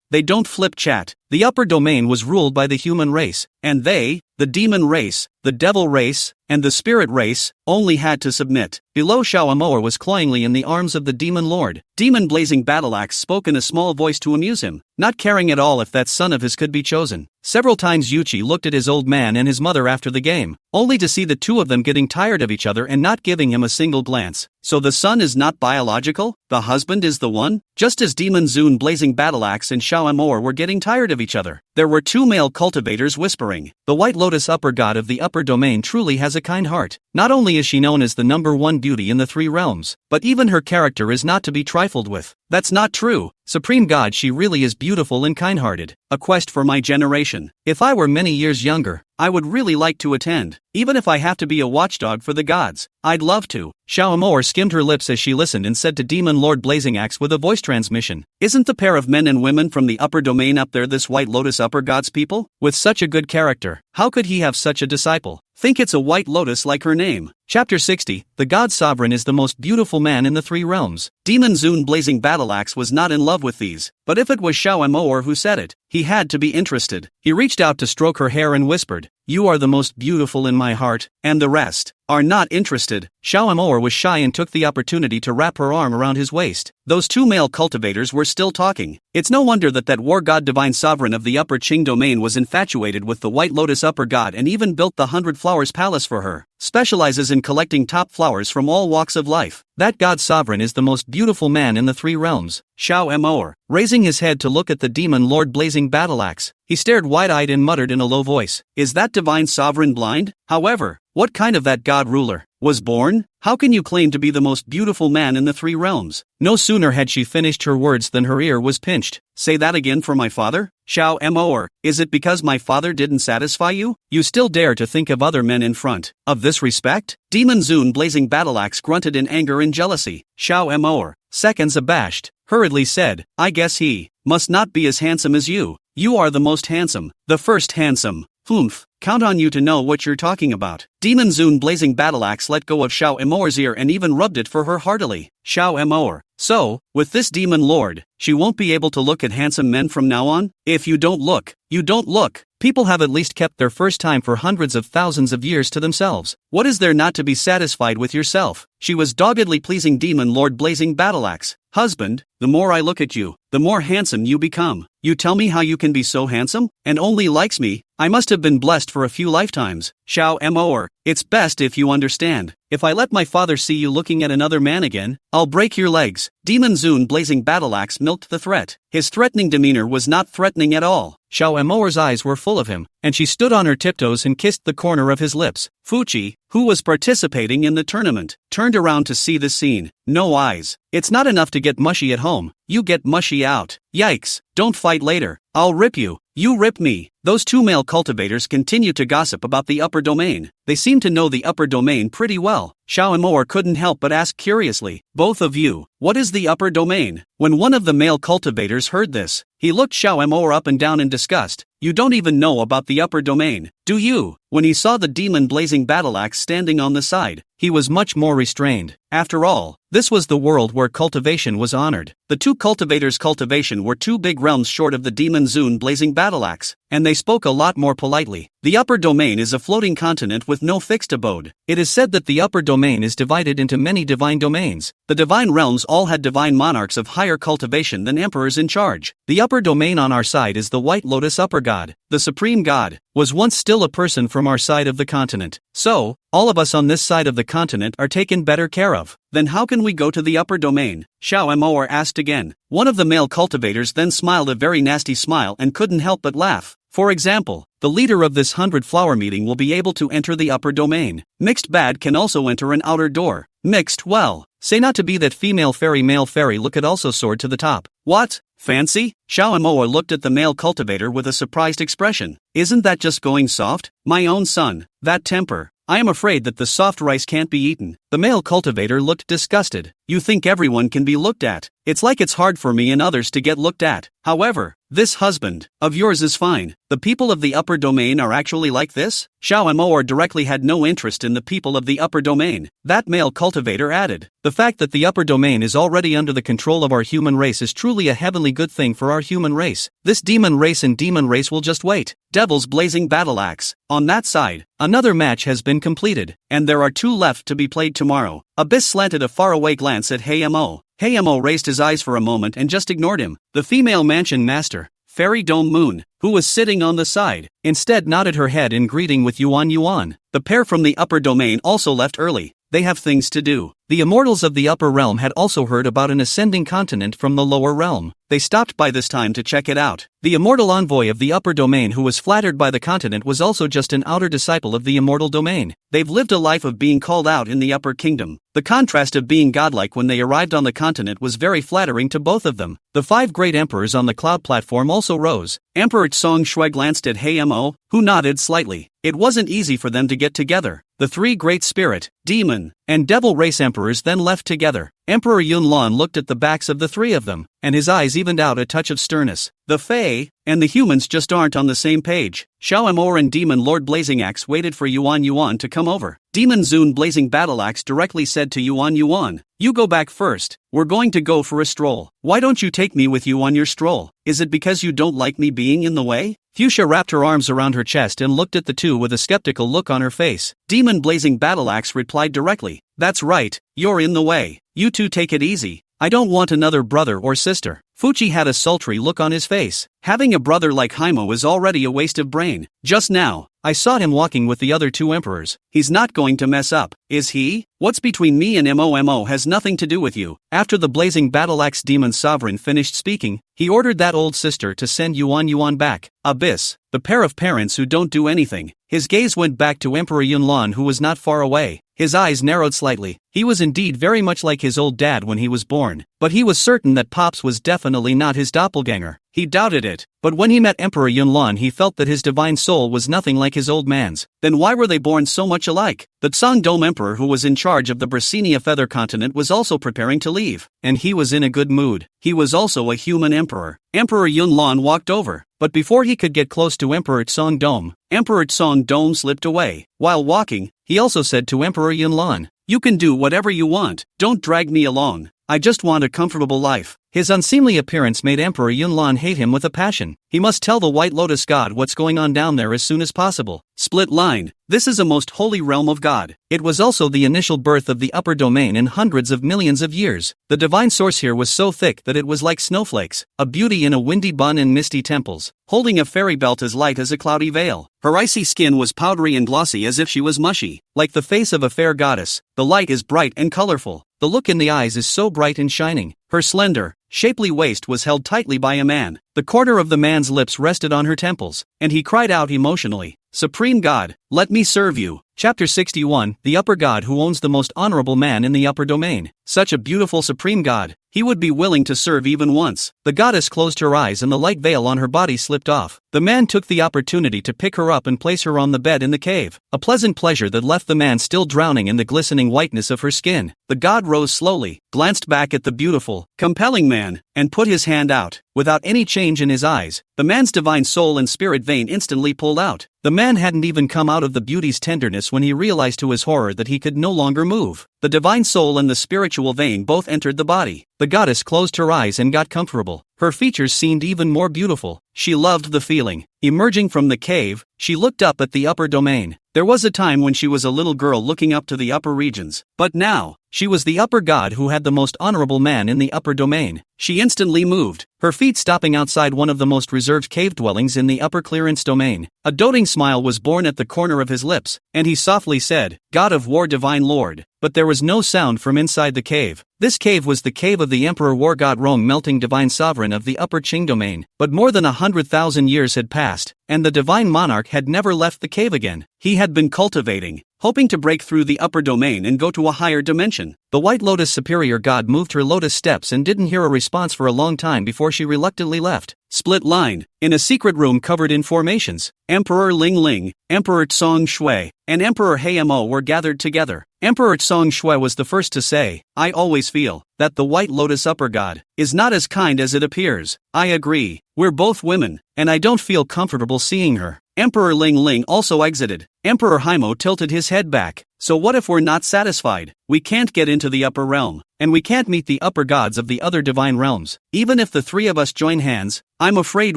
they don't flip chat. The upper domain was ruled by the human race, and they, the demon race, the devil race, and the spirit race, only had to submit. Below, Shao Amour was cloyingly in the arms of the demon lord. Demon Blazing Battleaxe spoke in a small voice to amuse him, not caring at all if that son of his could be chosen. Several times Yuchi looked at his old man and his mother after the game, only to see the two of them getting tired of each other and not giving him a single glance. So the son is not biological? The husband is the one? Just as Demon Zun Blazing Battleaxe and Shao Amour were getting tired of each other, there were 2 male cultivators whispering, "The White Lotus upper god of the upper domain truly has a kind heart. Not only is she known as the #1 beauty in the 3 realms, but even her character is not to be trifled with." That's not true. Supreme God, she really is beautiful and kind-hearted. A quest for my generation. If I were many years younger, I would really like to attend. Even if I have to be a watchdog for the gods, I'd love to. Shao Amour skimmed her lips as she listened and said to Demon Lord Blazing Axe with a voice transmission, "Isn't the pair of men and women from the upper domain up there this White Lotus upper god's people? With such a good character, how could he have such a disciple? Think it's a White Lotus like her name." Chapter 60, The God Sovereign is the most beautiful man in the 3 realms. Demon Zun Blazing Battleaxe was not in love with these, but if it was Shao Amour who said it, he had to be interested. He reached out to stroke her hair and whispered, "You are the most beautiful in my heart," and the rest are not interested. Shao Amour was shy and took the opportunity to wrap her arm around his waist. Those 2 male cultivators were still talking. It's no wonder that war god divine sovereign of the upper Qing domain was infatuated with the White Lotus upper god and even built the 100 Flowers Palace for her. Specializes in collecting top flowers from all walks of life. That god sovereign is the most beautiful man in the 3 realms. Shao Amour, raising his head to look at the demon lord Blazing Battleaxe, he stared wide-eyed and muttered in a low voice, "Is that divine sovereign blind? However, what kind of that god ruler was born? How can you claim to be the most beautiful man in the 3 realms?" No sooner had she finished her words than her ear was pinched. "Say that again for my father? Shao Amour, is it because my father didn't satisfy you? You still dare to think of other men in front of this respect?" Demon Zun Blazing Battleaxe grunted in anger and jealousy. Shao Amour, seconds abashed, hurriedly said, "I guess he must not be as handsome as you. You are the most handsome, the first handsome. Humph, count on you to know what you're talking about." Demon Zun Blazing Battleaxe let go of Shao Amour's ear and even rubbed it for her heartily. Shao Amour, "So, with this demon lord, she won't be able to look at handsome men from now on? If you don't look, you don't look. People have at least kept their first time for hundreds of thousands of years to themselves. What is there not to be satisfied with yourself? She was doggedly pleasing Demon Lord Blazing Battleaxe. Husband, the more I look at you, the more handsome you become. You tell me how you can be so handsome, and only likes me. I must have been blessed for a few lifetimes. Xiao Moer, it's best if you understand. If I let my father see you looking at another man again, I'll break your legs. Demon Zune Blazing Battleaxe milked the threat. His threatening demeanor was not threatening at all. Xiao Moer's eyes were full of him, and she stood on her tiptoes and kissed the corner of his lips. Fuchi, who was participating in the tournament, turned around to see the scene. No eyes. It's not enough to get mushy at home, you get mushy out. Yikes, don't fight later. I'll rip you. You rip me. Those two male cultivators continued to gossip about the upper domain. They seemed to know the upper domain pretty well. Xiao Moer couldn't help but ask curiously, both of you, what is the upper domain? When one of the male cultivators heard this, he looked Xiao Moer up and down in disgust. You don't even know about the upper domain, do you? When he saw the demon Blazing Battleaxe standing on the side, he was much more restrained. After all, this was the world where cultivation was honored. The two cultivators' cultivation were 2 big realms short of the demon Zune Blazing Battleaxe, and they spoke a lot more politely. The upper domain is a floating continent with no fixed abode. It is said that the upper domain is divided into many divine domains. The divine realms all had divine monarchs of higher cultivation than emperors in charge. The upper domain on our side is the White Lotus Upper God. The Supreme God was once still a person from our side of the continent. So, all of us on this side of the continent are taken better care of. Then how can we go to the upper domain? Xiao Moer asked again. One of the male cultivators then smiled a very nasty smile and couldn't help but laugh. For example, the leader of this 100-flower meeting will be able to enter the upper domain. Mixed bad can also enter an outer door. Mixed, well, say not to be that female fairy male fairy look at also soared to the top. What? Fancy? Xiao Moer looked at the male cultivator with a surprised expression. Isn't that just going soft? My own son, that temper. I am afraid that the soft rice can't be eaten. The male cultivator looked disgusted. You think everyone can be looked at? It's like it's hard for me and others to get looked at. However, this husband of yours is fine. The people of the upper domain are actually like this? Xiao Moer directly had no interest in the people of the upper domain. That male cultivator added, the fact that the upper domain is already under the control of our human race is truly a heavenly good thing for our human race. This demon race and demon race will just wait. Devil's Blazing Battleaxe. On that side, another match has been completed, and there are 2 left to be played tomorrow. Abyss slanted a faraway glance at Hayamo. Hayamo raised his eyes for a moment and just ignored him. The female mansion master, Fairy Dome Moon, who was sitting on the side, instead nodded her head in greeting with Yuan Yuan. The pair from the upper domain also left early. They have things to do. The immortals of the upper realm had also heard about an ascending continent from the lower realm. They stopped by this time to check it out. The immortal envoy of the upper domain who was flattered by the continent was also just an outer disciple of the immortal domain. They've lived a life of being called out in the upper kingdom. The contrast of being godlike when they arrived on the continent was very flattering to both of them. The 5 great emperors on the cloud platform also rose. Emperor Song Shui glanced at Hayamo, who nodded slightly. It wasn't easy for them to get together. The 3 great spirit, demon, and devil race emperors then left together. Emperor Yunlon looked at the backs of the 3 of them, and his eyes evened out a touch of sternness. The Fae and the humans just aren't on the same page. Xiao Moer and Demon Lord Blazing Axe waited for Yuan Yuan to come over. Demon Zune Blazing Battleaxe directly said to Yuan Yuan, you go back first. We're going to go for a stroll. Why don't you take me with you on your stroll? Is it because you don't like me being in the way? Fuchsia wrapped her arms around her chest and looked at the 2 with a skeptical look on her face. Demon Blazing Battleaxe replied directly, that's right, you're in the way. You 2 take it easy. I don't want another brother or sister. Fuchi had a sultry look on his face. Having a brother like Haimo is already a waste of brain. Just now, I saw him walking with the other 2 emperors. He's not going to mess up, is he? What's between me and Momo has nothing to do with you. After the Blazing Battleaxe Demon Sovereign finished speaking, he ordered that old sister to send Yuan Yuan back. Abyss, the pair of parents who don't do anything. His gaze went back to Emperor Yunlon who was not far away. His eyes narrowed slightly. He was indeed very much like his old dad when he was born, but he was certain that Pops was definitely not his doppelganger. He doubted it, but when he met Emperor Yunlon he felt that his divine soul was nothing like his old man's. Then why were they born so much alike? The Tsang Dome Emperor who was in charge of the Brassinia Feather Continent was also preparing to leave, and he was in a good mood. He was also a human emperor. Emperor Yunlon walked over, but before he could get close to Emperor Tsang Dome, Emperor Tsang Dome slipped away. While walking, he also said to Emperor Yunlon, you can do whatever you want, don't drag me along. I just want a comfortable life. His unseemly appearance made Emperor Yunlin hate him with a passion. He must tell the White Lotus God what's going on down there as soon as possible. Split line. This is a most holy realm of God. It was also the initial birth of the upper domain in hundreds of millions of years. The divine source here was so thick that it was like snowflakes, a beauty in a windy bun in misty temples, holding a fairy belt as light as a cloudy veil. Her icy skin was powdery and glossy as if she was mushy. Like the face of a fair goddess, the light is bright and colorful. The look in the eyes is so bright and shining. Her slender, shapely waist was held tightly by a man. The corner of the man's lips rested on her temples, and he cried out emotionally, "Supreme God, let me serve you." Chapter 61, The Upper God Who Owns the Most Honorable Man in the Upper Domain. Such a beautiful supreme God, he would be willing to serve even once. The goddess closed her eyes and the light veil on her body slipped off. The man took the opportunity to pick her up and place her on the bed in the cave, a pleasant pleasure that left the man still drowning in the glistening whiteness of her skin. The god rose slowly, glanced back at the beautiful, compelling man, and put his hand out. Without any change in his eyes, the man's divine soul and spirit vein instantly pulled out. The man hadn't even come out of the beauty's tenderness when he realized to his horror that he could no longer move. The divine soul and the spiritual vein both entered the body. The goddess closed her eyes and got comfortable. Her features seemed even more beautiful. She loved the feeling. Emerging from the cave, she looked up at the upper domain. There was a time when she was a little girl looking up to the upper regions, but now, she was the upper god who had the most honorable man in the upper domain. She instantly moved, her feet stopping outside one of the most reserved cave dwellings in the upper clearance domain. A doting smile was born at the corner of his lips, and he softly said, "God of War, Divine Lord." But there was no sound from inside the cave. This cave was the cave of the Emperor War God Rong, melting divine sovereign of the upper Qing domain. But more than 100,000 years had passed, and the divine monarch had never left the cave again. He had been cultivating, hoping to break through the upper domain and go to a higher dimension. The White Lotus superior god moved her lotus steps and didn't hear a response for a long time before she reluctantly left. Split line. In a secret room covered in formations, Emperor Ling Ling, Emperor Tsong Shui, and Emperor Heimo were gathered together. Emperor Tsong Shui was the first to say, "I always feel that the White Lotus upper god is not as kind as it appears." "I agree. We're both women, and I don't feel comfortable seeing her." Emperor Ling Ling also exited. Emperor Heimo tilted his head back. "So what if we're not satisfied? We can't get into the upper realm, and we can't meet the upper gods of the other divine realms. Even if the three of us join hands, I'm afraid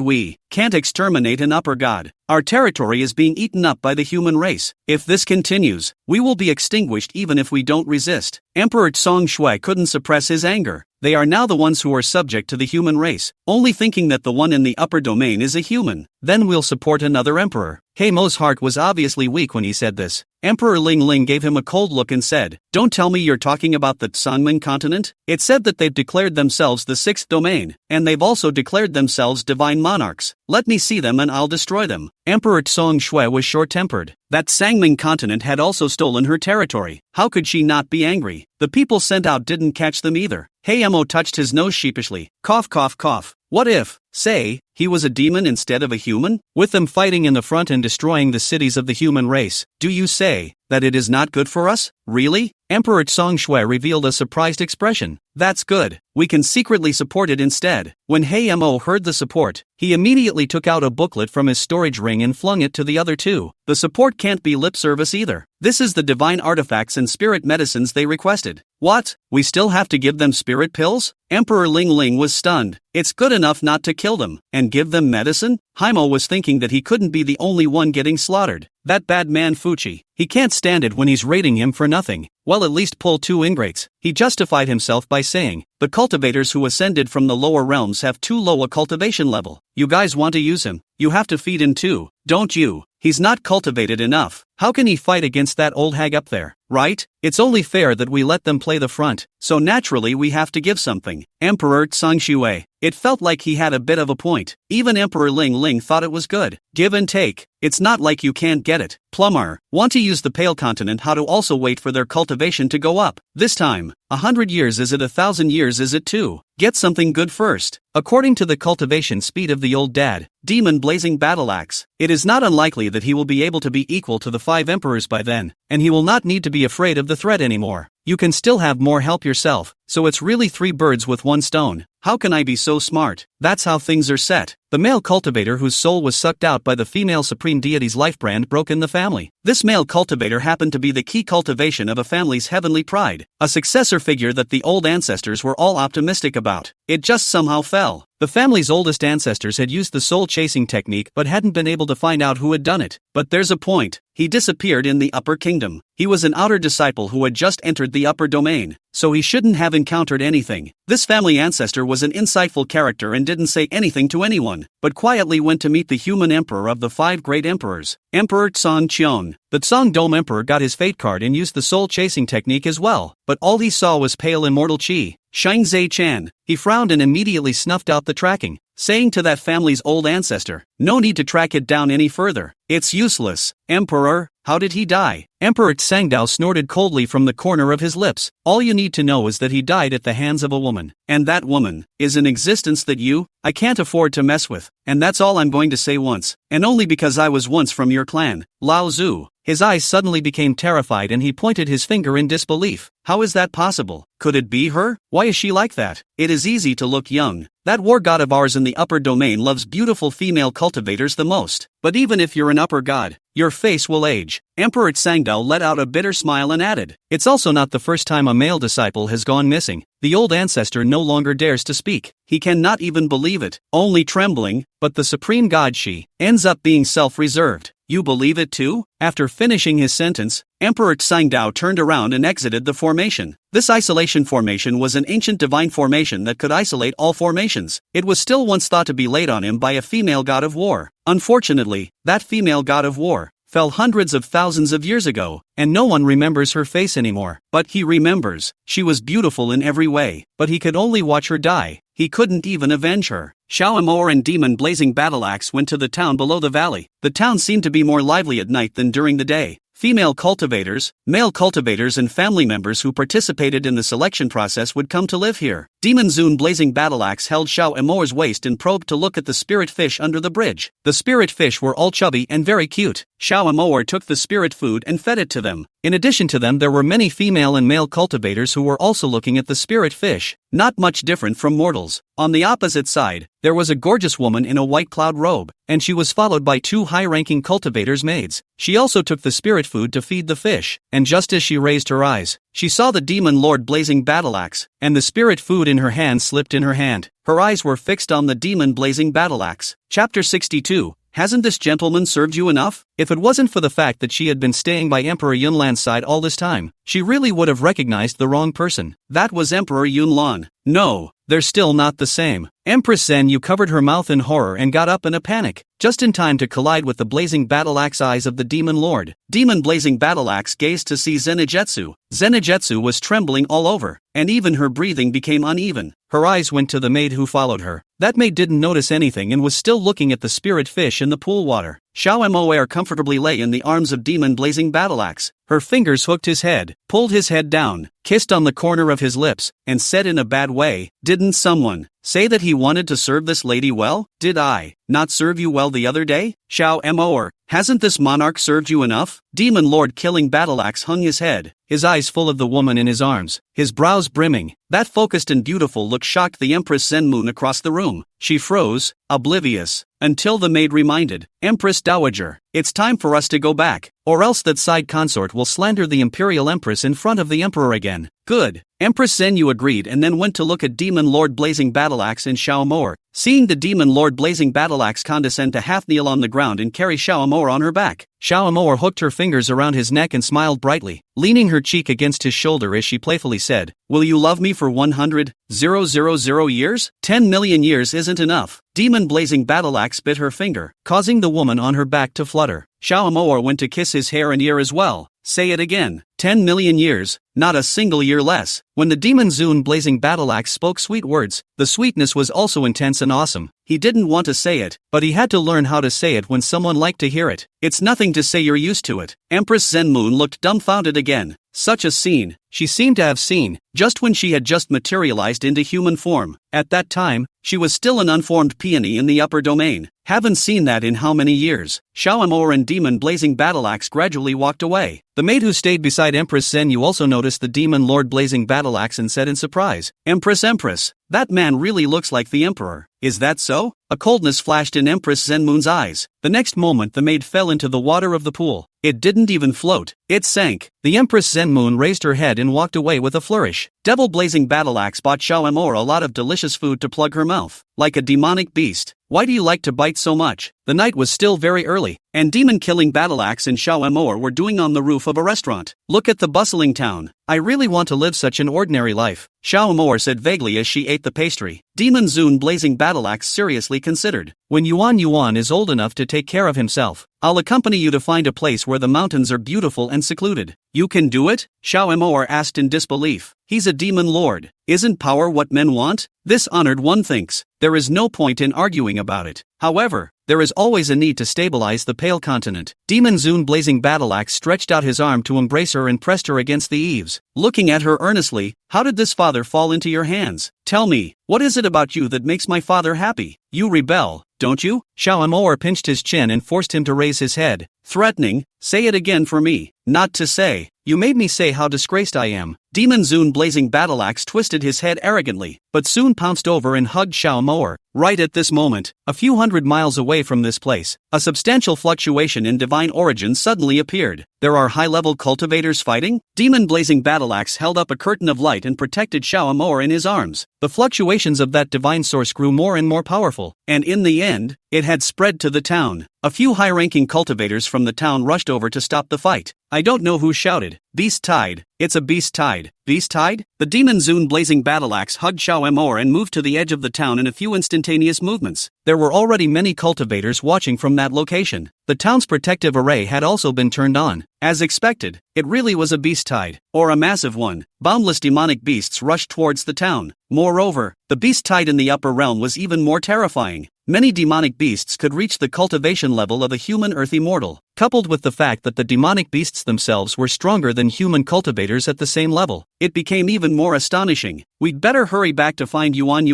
we can't exterminate an upper god. Our territory is being eaten up by the human race. If this continues, we will be extinguished even if we don't resist." Emperor Tsong Shui couldn't suppress his anger. They are now the ones who are subject to the human race, only thinking that the one in the upper domain is a human. Then we'll support another emperor. Heimo's heart was obviously weak when he said this. Emperor Ling Ling gave him a cold look and said, "Don't tell me you're talking about the Tsangmen continent? It said that they've declared themselves the sixth domain, and they've also declared themselves divine monarchs. Let me see them and I'll destroy them." Emperor Tsong Shui was short-tempered. That Sangmen continent had also stolen her territory. How could she not be angry? The people sent out didn't catch them either. Heimo touched his nose sheepishly. Cough cough cough. What if, say, he was a demon instead of a human? With them fighting in the front and destroying the cities of the human race, do you say that it is not good for us? Really? Emperor Tsong Shui revealed a surprised expression. "That's good. We can secretly support it instead." When Heimo heard the support, he immediately took out a booklet from his storage ring and flung it to the other two. The support can't be lip service either. This is the divine artifacts and spirit medicines they requested. What? We still have to give them spirit pills? Emperor Ling Ling was stunned. It's good enough not to kill them, and give them medicine? Heimo was thinking that he couldn't be the only one getting slaughtered. That bad man Fuchi, he can't stand it when he's rating him for nothing. Well, at least pull two ingrates. He justified himself by saying, "The cultivators who ascended from the lower realms have too low a cultivation level. You guys want to use him? You have to feed him too, don't you? He's not cultivated enough. How can he fight against that old hag up there, right? It's only fair that we let them play the front, so naturally we have to give something." Emperor Tsang Shui. It felt like he had a bit of a point. Even Emperor Ling Ling thought it was good. Give and take. It's not like you can't get it. Plumber, want to use the Pale Continent how to also wait for their cultivation to go up. This time, 100 years is it 1,000 years is it too? Get something good first. According to the cultivation speed of the old dad, Demon Blazing Battle Axe, it is not unlikely that he will be able to be equal to the 5 emperors by then, and he will not need to be afraid of the threat anymore. You can still have more help yourself, so it's really 3 birds with 1 stone. How can I be so smart? That's how things are set. The male cultivator whose soul was sucked out by the female supreme deity's life brand broke in the family. This male cultivator happened to be the key cultivation of a family's heavenly pride, a successor figure that the old ancestors were all optimistic about. It just somehow fell. The family's oldest ancestors had used the soul-chasing technique but hadn't been able to find out who had done it. But there's a point. He disappeared in the upper kingdom. He was an outer disciple who had just entered the upper domain, so he shouldn't have encountered anything. This family ancestor was an insightful character and didn't say anything to anyone, but quietly went to meet the human emperor of the 5 great emperors, Emperor Tsong Cheon. The Tsong Dome Emperor got his fate card and used the soul-chasing technique as well, but all he saw was pale immortal chi. Shang Zai Chan. He frowned and immediately snuffed out the tracking, saying to that family's old ancestor, "No need to track it down any further. It's useless." Emperor, how did he die? Emperor Tsangdao snorted coldly from the corner of his lips. All you need to know is that he died at the hands of a woman. And that woman is an existence that I can't afford to mess with. And that's all I'm going to say once. And only because I was once from your clan, Lao Zhu. His eyes suddenly became terrified and he pointed his finger in disbelief. How is that possible? Could it be her? Why is she like that? It is easy to look young. That war god of ours in the upper domain loves beautiful female cultivators the most. But even if you're an upper god, your face will age. Emperor Tsangdao let out a bitter smile and added, "It's also not the first time a male disciple has gone missing." The old ancestor no longer dares to speak. He cannot even believe it, only trembling, but the supreme god she ends up being self-reserved. You believe it too? After finishing his sentence, Emperor Tsangdao turned around and exited the formation. This isolation formation was an ancient divine formation that could isolate all formations. It was still once thought to be laid on him by a female god of war. Unfortunately, that female god of war fell hundreds of thousands of years ago, and no one remembers her face anymore. But he remembers. She was beautiful in every way, but he could only watch her die. He couldn't even avenge her. Xiao Amor and Demon Blazing Battle Axe went to the town below the valley. The town seemed to be more lively at night than during the day. Female cultivators, male cultivators and family members who participated in the selection process would come to live here. Demon Zune Blazing Battle Axe held Xiao Amor's waist and probed to look at the spirit fish under the bridge. The spirit fish were all chubby and very cute. Xiao Amor took the spirit food and fed it to them. In addition to them there were many female and male cultivators who were also looking at the spirit fish, not much different from mortals. On the opposite side, there was a gorgeous woman in a white cloud robe, and she was followed by 2 high-ranking cultivators' maids. She also took the spirit food to feed the fish, and just as she raised her eyes, she saw the demon lord blazing battle axe, and the spirit food in her hand slipped in her hand. Her eyes were fixed on the demon blazing battle axe. Chapter 62. Hasn't this gentleman served you enough? If it wasn't for the fact that she had been staying by Emperor Yunlan's side all this time, she really would have recognized the wrong person. That was Emperor Yunlan. No, they're still not the same. Empress Zen Yu covered her mouth in horror and got up in a panic, just in time to collide with the blazing battle axe eyes of the demon lord. Demon blazing battle axe gazed to see Zenijutsu. Zenijutsu was trembling all over, and even her breathing became uneven. Her eyes went to the maid who followed her. That maid didn't notice anything and was still looking at the spirit fish in the pool water. Xiao Moer comfortably lay in the arms of demon blazing battle axe. Her fingers hooked his head, pulled his head down, kissed on the corner of his lips, and said in a bad way, "Didn't someone say that he wanted to serve this lady well? Did I not serve you well the other day? Xiao Moer, hasn't this monarch served you enough?" Demon Lord Killing Battle Axe hung his head, his eyes full of the woman in his arms, his brows brimming. That focused and beautiful look shocked the Empress Zen Moon across the room. She froze, oblivious, until the maid reminded, "Empress Dowager, it's time for us to go back, or else that side consort will slander the Imperial Empress in front of the Emperor again." "Good." Empress Zen Yu agreed and then went to look at Demon Lord Blazing Battle Axe and Xiao Moer. Seeing the Demon Lord Blazing Battle Axe condescend to half kneel on the ground and carry Xiao Moer on her back, Xiao Moer hooked her fingers around his neck and smiled brightly, leaning her cheek against his shoulder as she playfully said, "Will you love me for 100,000 years? 10 million years isn't enough." Demon Blazing Battle Axe bit her finger, causing the woman on her back to flutter. Xiao Moer went to kiss his hair and ear as well. "Say it again. 10 million years, not a single year less." When the Demon Zune Blazing Battle Axe spoke sweet words, the sweetness was also intense and awesome. He didn't want to say it, but he had to learn how to say it when someone liked to hear it. It's nothing to say you're used to it. Empress Zen Moon looked dumbfounded again. Such a scene, she seemed to have seen, just when she had just materialized into human form. At that time, she was still an unformed peony in the upper domain. Haven't seen that in how many years. Xiao Amor and demon blazing battle axe gradually walked away. The maid who stayed beside Empress Zhenyu also noticed the demon lord blazing battle axe and said in surprise, Empress, that man really looks like the emperor. Is that so? A coldness flashed in Empress Zenmoon's eyes. The next moment the maid fell into the water of the pool. It didn't even float, it sank. The Empress Zenmoon raised her head and walked away with a flourish. Devil blazing battle axe bought Xiao Amor a lot of delicious food to plug her mouth. Like a demonic beast. Why do you like to bite so much? The night was still very early, and demon-killing battle axe and Xiao Amor were doing on the roof of a restaurant. Look at the bustling town. I really want to live such an ordinary life, Xiao Amor said vaguely as she ate the pastry. Demon Zun blazing battle axe seriously considered. When Yuan is old enough to take care of himself, I'll accompany you to find a place where the mountains are beautiful and secluded. You can do it? Xiao Amor asked in disbelief. He's a demon lord. Isn't power what men want? This honored one thinks. There is no point in arguing about it. However, there is always a need to stabilize the pale continent. Demon Zun blazing battle axe stretched out his arm to embrace her and pressed her against the eaves. Looking at her earnestly, how did this father fall into your hands? Tell me, what is it about you that makes my father happy? You rebel, don't you? Xiao Amor pinched his chin and forced him to raise his head. Threatening, say it again for me. Not to say. You made me say how disgraced I am. Demon Zun blazing battle axe twisted his head arrogantly, but soon pounced over and hugged Xiao Amor. Right at this moment, a few hundred miles away from this place, a substantial fluctuation in divine origin suddenly appeared. There are high-level cultivators fighting? Demon blazing battle axe held up a curtain of light and protected Xiao Amor in his arms. The fluctuations of that divine source grew more and more powerful, and in the end, it had spread to the town. A few high-ranking cultivators from the town rushed over to stop the fight. I don't know who shouted, Beast Tide. It's a beast tide. Beast tide? The demon Zun blazing battle axe hugged Xiao Amor and moved to the edge of the town in a few instantaneous movements. There were already many cultivators watching from that location. The town's protective array had also been turned on. As expected, it really was a beast tide, or a massive one. Boundless demonic beasts rushed towards the town. Moreover, the beast tide in the upper realm was even more terrifying. Many demonic beasts could reach the cultivation level of a human earth immortal, coupled with the fact that the demonic beasts themselves were stronger than human cultivators at the same level. It became even more astonishing. We'd better hurry back to find Yuan,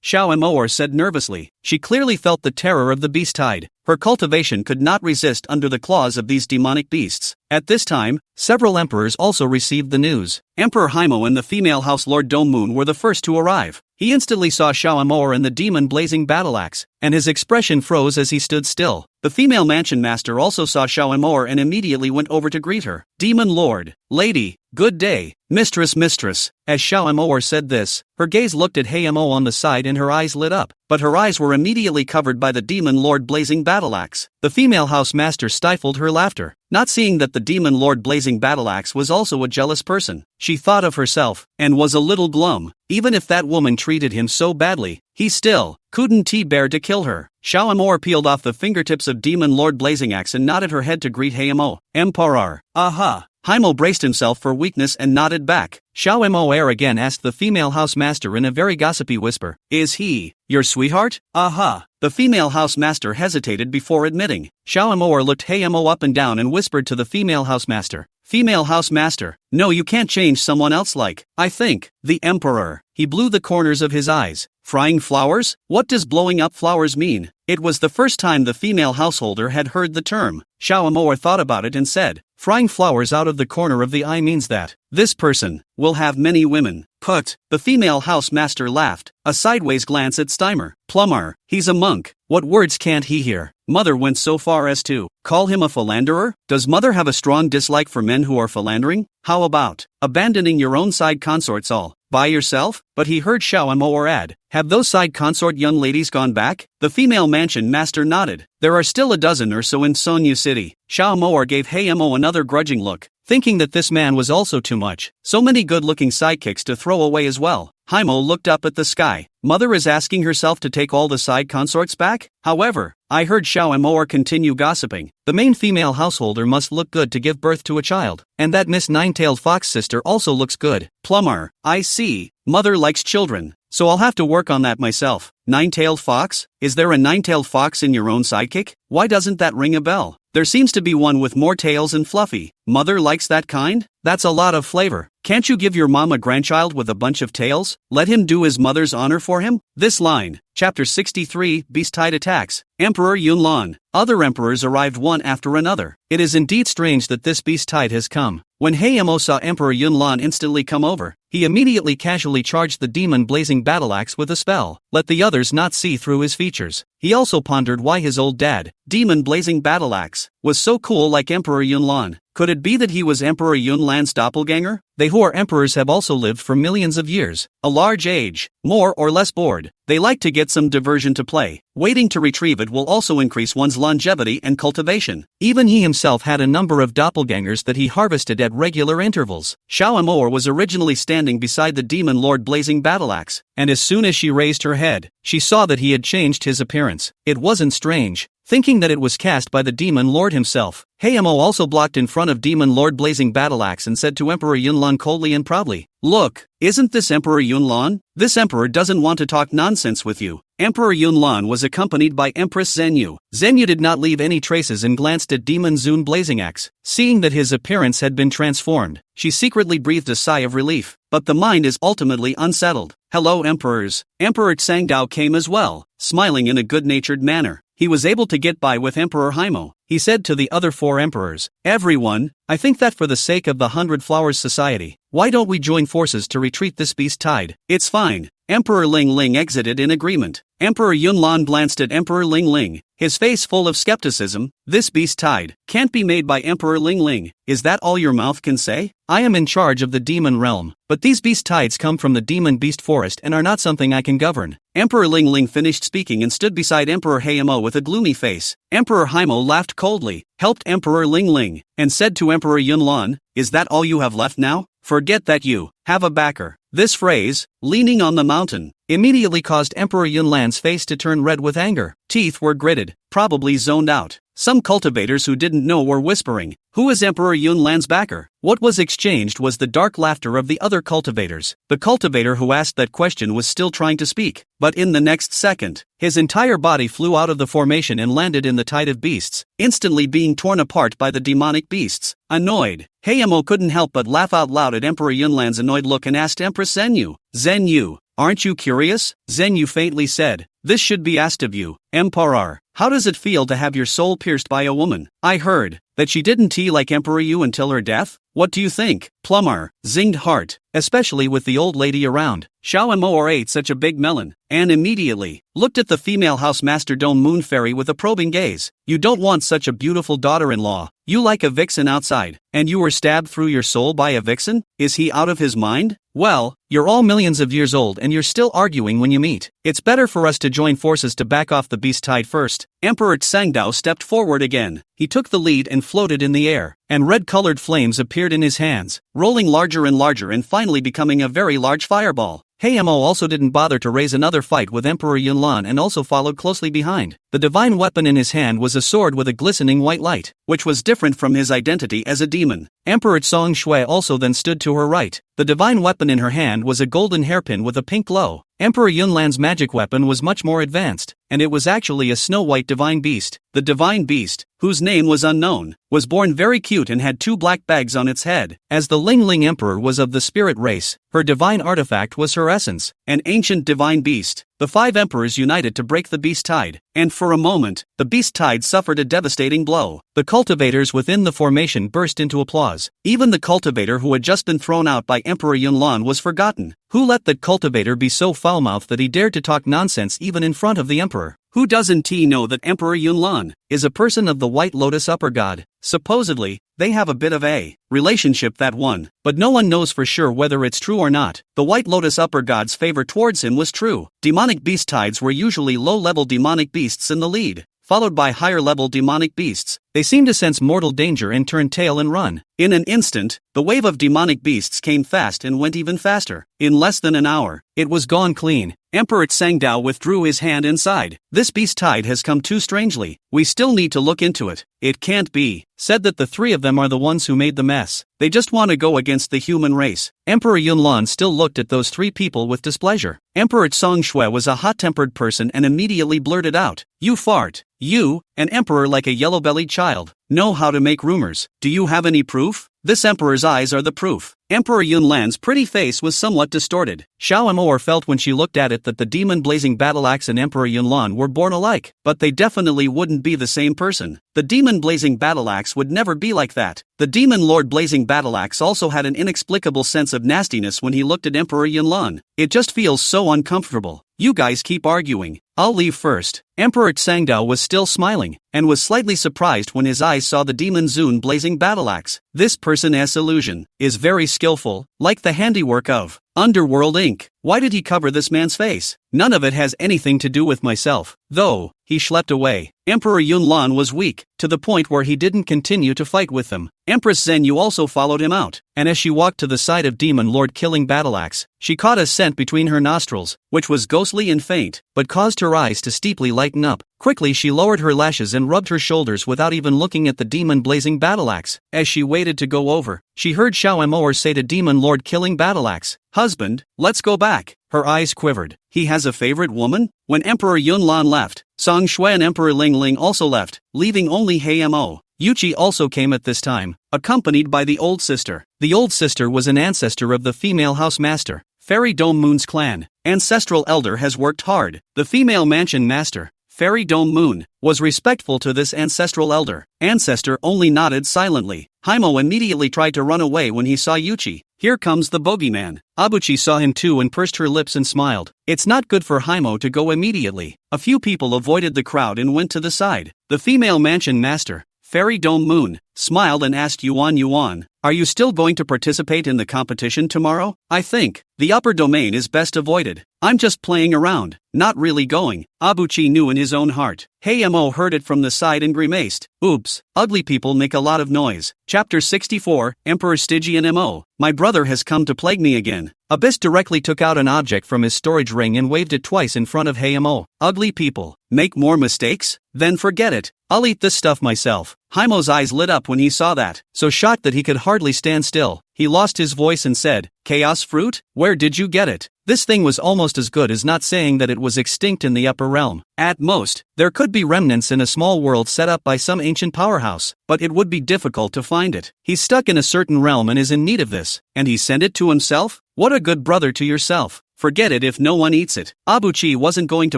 Xiao Amor said nervously. She clearly felt the terror of the beast tide. Her cultivation could not resist under the claws of these demonic beasts. At this time, several emperors also received the news. Emperor Haimo and the female house lord Dongmoon were the first to arrive. He instantly saw Xiao Amor and the demon blazing battle axe, and his expression froze as he stood still. The female mansion master also saw Xiao Amor and immediately went over to greet her. Demon lord, lady, good day, mistress. As Xiao Amor said this, her gaze looked at Hayamo on the side and her eyes lit up, but her eyes were immediately covered by the demon lord blazing battle axe. The female house master stifled her laughter, not seeing that the demon lord blazing battle axe was also a jealous person. She thought of herself, and was a little glum. Even if that woman treated him so badly, he still couldn't bear to kill her. Xiao Amor peeled off the fingertips of demon lord blazing axe and nodded her head to greet Hayamo. Emperor. Aha. Haimo braced himself for weakness and nodded back. Xiao Amor again asked the female house master in a very gossipy whisper, is he your sweetheart? Aha. The female house master hesitated before admitting. Xiao Amor looked Hayamo up and down and whispered to the female house master. Female house master, no, you can't change someone else like, I think, the emperor. He blew the corners of his eyes. Frying flowers? What does blowing up flowers mean? It was the first time the female householder had heard the term. Xiao Amor thought about it and said, frying flowers out of the corner of the eye means that this person will have many women. Put. The female house master laughed, a sideways glance at Steimer. Plumber, he's a monk. What words can't he hear? Mother went so far as to call him a philanderer? Does mother have a strong dislike for men who are philandering? How about abandoning your own side consorts all by yourself? But he heard Xiao Amor add, have those side consort young ladies gone back? The female mansion master nodded. There are still a dozen or so in Sonyu City. Xiao Amor gave Hayamo another grudging look, thinking that this man was also too much. So many good-looking sidekicks to throw away as well. Haimo looked up at the sky. Mother is asking herself to take all the side consorts back? However, I heard Xiao Amor continue gossiping. The main female householder must look good to give birth to a child. And that Miss Nine-Tailed Fox sister also looks good. Plumber, I see. Mother likes children. So I'll have to work on that myself. Nine-Tailed Fox? Is there a nine-tailed fox in your own sidekick? Why doesn't that ring a bell? There seems to be one with more tails and fluffy. Mother likes that kind? That's a lot of flavor. Can't you give your mom a grandchild with a bunch of tails? Let him do his mother's honor for him? This line. Chapter 63, Beast Tide Attacks. Emperor Yunlan. Other emperors arrived one after another. It is indeed strange that this beast tide has come. When Heiamo saw Emperor Yunlan instantly come over, he immediately casually charged the demon blazing battle axe with a spell. Let the others not see through his features. He also pondered why his old dad, demon blazing battle axe, was so cool like Emperor Yunlan. Could it be that he was Emperor Yunlan's doppelganger? They who are emperors have also lived for millions of years, a large age, more or less bored. They like to get some diversion to play. Waiting to retrieve it will also increase one's longevity and cultivation. Even he himself had a number of doppelgangers that he harvested at regular intervals. Xiaomor was originally standing beside the demon lord blazing battle axe, and as soon as she raised her head, she saw that he had changed his appearance. It wasn't strange. Thinking that it was cast by the demon lord himself, Heiamo also blocked in front of demon lord blazing battle axe and said to Emperor Yunlan coldly and proudly, "Look, isn't this Emperor Yunlan? This emperor doesn't want to talk nonsense with you." Emperor Yunlan was accompanied by Empress Zhenyu. Zhenyu did not leave any traces and glanced at Demon Zun blazing axe. Seeing that his appearance had been transformed, she secretly breathed a sigh of relief. But the mind is ultimately unsettled. "Hello, emperors." Emperor Tsangdao came as well, smiling in a good-natured manner. He was able to get by with Emperor Haimo. He said to the other 4 emperors, "Everyone, I think that for the sake of the 100 Flowers Society, why don't we join forces to retreat this beast tide? It's fine." Emperor Ling Ling exited in agreement. Emperor Yunlan glanced at Emperor Ling Ling, his face full of skepticism. "This beast tide can't be made by Emperor Ling Ling. Is that all your mouth can say? I am in charge of the demon realm, but these beast tides come from the demon beast forest and are not something I can govern." Emperor Ling Ling finished speaking and stood beside Emperor Heiamo with a gloomy face. Emperor Haimo laughed coldly, helped Emperor Ling Ling, and said to Emperor Yunlan, "Is that all you have left now? Forget that you have a backer." This phrase, leaning on the mountain, immediately caused Emperor Yunlan's face to turn red with anger. Teeth were gritted, probably zoned out. Some cultivators who didn't know were whispering, "Who is Emperor Yunlan's backer?" What was exchanged was the dark laughter of the other cultivators. The cultivator who asked that question was still trying to speak, but in the next second, his entire body flew out of the formation and landed in the tide of beasts, instantly being torn apart by the demonic beasts. Annoyed, Heiamo couldn't help but laugh out loud at Emperor Yunlan's annoyed look and asked Empress Zhenyu, "Zhenyu, aren't you curious?" Zhenyu faintly said, "This should be asked of you, Emperor. How does it feel to have your soul pierced by a woman? I heard that she didn't tea like Emperor Yu until her death. What do you think?" Plumber zinged heart, especially with the old lady around. Xiaomor ate such a big melon, and immediately looked at the female housemaster Dome Moon Fairy with a probing gaze. "You don't want such a beautiful daughter-in-law. You like a vixen outside, and you were stabbed through your soul by a vixen? Is he out of his mind? Well, you're all millions of years old and you're still arguing when you meet. It's better for us to join forces to back off the beast tide first." Emperor Tsangdao stepped forward again. He took the lead and floated in the air, and red-colored flames appeared in his hands, rolling larger and finally becoming a very large fireball. Heiamo also didn't bother to raise another fight with Emperor Yunlan and also followed closely behind. The divine weapon in his hand was a sword with a glistening white light, which was different from his identity as a demon. Emperor Song Shui also then stood to her right. The divine weapon in her hand was a golden hairpin with a pink glow. Emperor Yunlan's magic weapon was much more advanced, and it was actually a snow-white divine beast. The divine beast, whose name was unknown, was born very cute and had 2 black bags on its head. As the Ling Ling Emperor was of the spirit race, her divine artifact was her essence, an ancient divine beast. The 5 emperors united to break the beast tide, and for a moment, the beast tide suffered a devastating blow. The cultivators within the formation burst into applause. Even the cultivator who had just been thrown out by Emperor Yunlan was forgotten. Who let that cultivator be so foul-mouthed that he dared to talk nonsense even in front of the emperor? Who doesn't know that Emperor Yunlan is a person of the White Lotus Upper God? Supposedly, they have a bit of a relationship, that one, but no one knows for sure whether it's true or not. The White Lotus Upper God's favor towards him was true. Demonic beast tides were usually low-level demonic beasts in the lead, followed by higher-level demonic beasts. They seemed to sense mortal danger and turn tail and run. In an instant, the wave of demonic beasts came fast and went even faster. In less than an hour, it was gone clean. Emperor Tsangdao withdrew his hand inside. "This beast tide has come too strangely. We still need to look into it. It can't be said that the 3 of them are the ones who made the mess. They just want to go against the human race." Emperor Yunlan still looked at those 3 people with displeasure. Emperor Song Shui was a hot-tempered person and immediately blurted out, "You fart. You, an emperor like a yellow-bellied child. know how to make rumors. Do you have any proof? This emperor's eyes are the proof. Emperor Yunlan's pretty face was somewhat distorted. Xiao Amor felt when she looked at it that the demon blazing battle axe and Emperor Yunlan were born alike, but they definitely wouldn't be the same person. The demon blazing battle axe would never be like that. The demon lord blazing battle axe also had an inexplicable sense of nastiness when he looked at Emperor Yunlan. It just feels so uncomfortable. You guys keep arguing. I'll leave first. Emperor Tsangdao was still smiling, and was slightly surprised when his eyes saw the demon Zun blazing battle axe. This person's illusion is very skillful, like the handiwork of Underworld Inc. Why did he cover this man's face? None of it has anything to do with myself. Though, he schlepped away. Emperor Yunlan was weak, to the point where he didn't continue to fight with them. Empress Zhenyu also followed him out, and as she walked to the side of Demon Lord killing battle axe, she caught a scent between her nostrils, which was ghostly and faint, but caused her eyes to steeply lighten up. Quickly she lowered her lashes and rubbed her shoulders without even looking at the demon blazing battle axe. As she waited to go over, she heard Xiao Amor say to Demon Lord killing battle axe, "Husband, let's go back." Her eyes quivered. He has a favorite woman? When Emperor Yunlan left, Song Shui and Emperor Ling Ling also left, leaving only Hei Mo. Yuchi also came at this time, accompanied by the old sister. The old sister was an ancestor of the female house master, Fairy Dome Moon's clan. Ancestral elder has worked hard. The female mansion master, Fairy Dome Moon, was respectful to this ancestral elder. Ancestor only nodded silently. Haimo immediately tried to run away when he saw Yuchi. Here comes the bogeyman. Abuchi saw him too and pursed her lips and smiled. It's not good for Haimo to go immediately. A few people avoided the crowd and went to the side. The female mansion master, Fairy Dome Moon, smiled and asked Yuan, "Are you still going to participate in the competition tomorrow?" "I think the upper domain is best avoided. I'm just playing around, not really going," Abuchi knew in his own heart. Heimo heard it from the side and grimaced. Oops, ugly people make a lot of noise. Chapter 64, Emperor Stygian Mo. My brother has come to plague me again. Abyss directly took out an object from his storage ring and waved it twice in front of Heimo. Ugly people make more mistakes? Then forget it. I'll eat this stuff myself. Haimo's eyes lit up when he saw that, so shocked that he could hardly stand still. He lost his voice and said, "Chaos fruit? Where did you get it?" This thing was almost as good as not saying that it was extinct in the upper realm. At most, there could be remnants in a small world set up by some ancient powerhouse, but it would be difficult to find it. He's stuck in a certain realm and is in need of this, and he sent it to himself? What a good brother to yourself. Forget it if no one eats it. Abuchi wasn't going to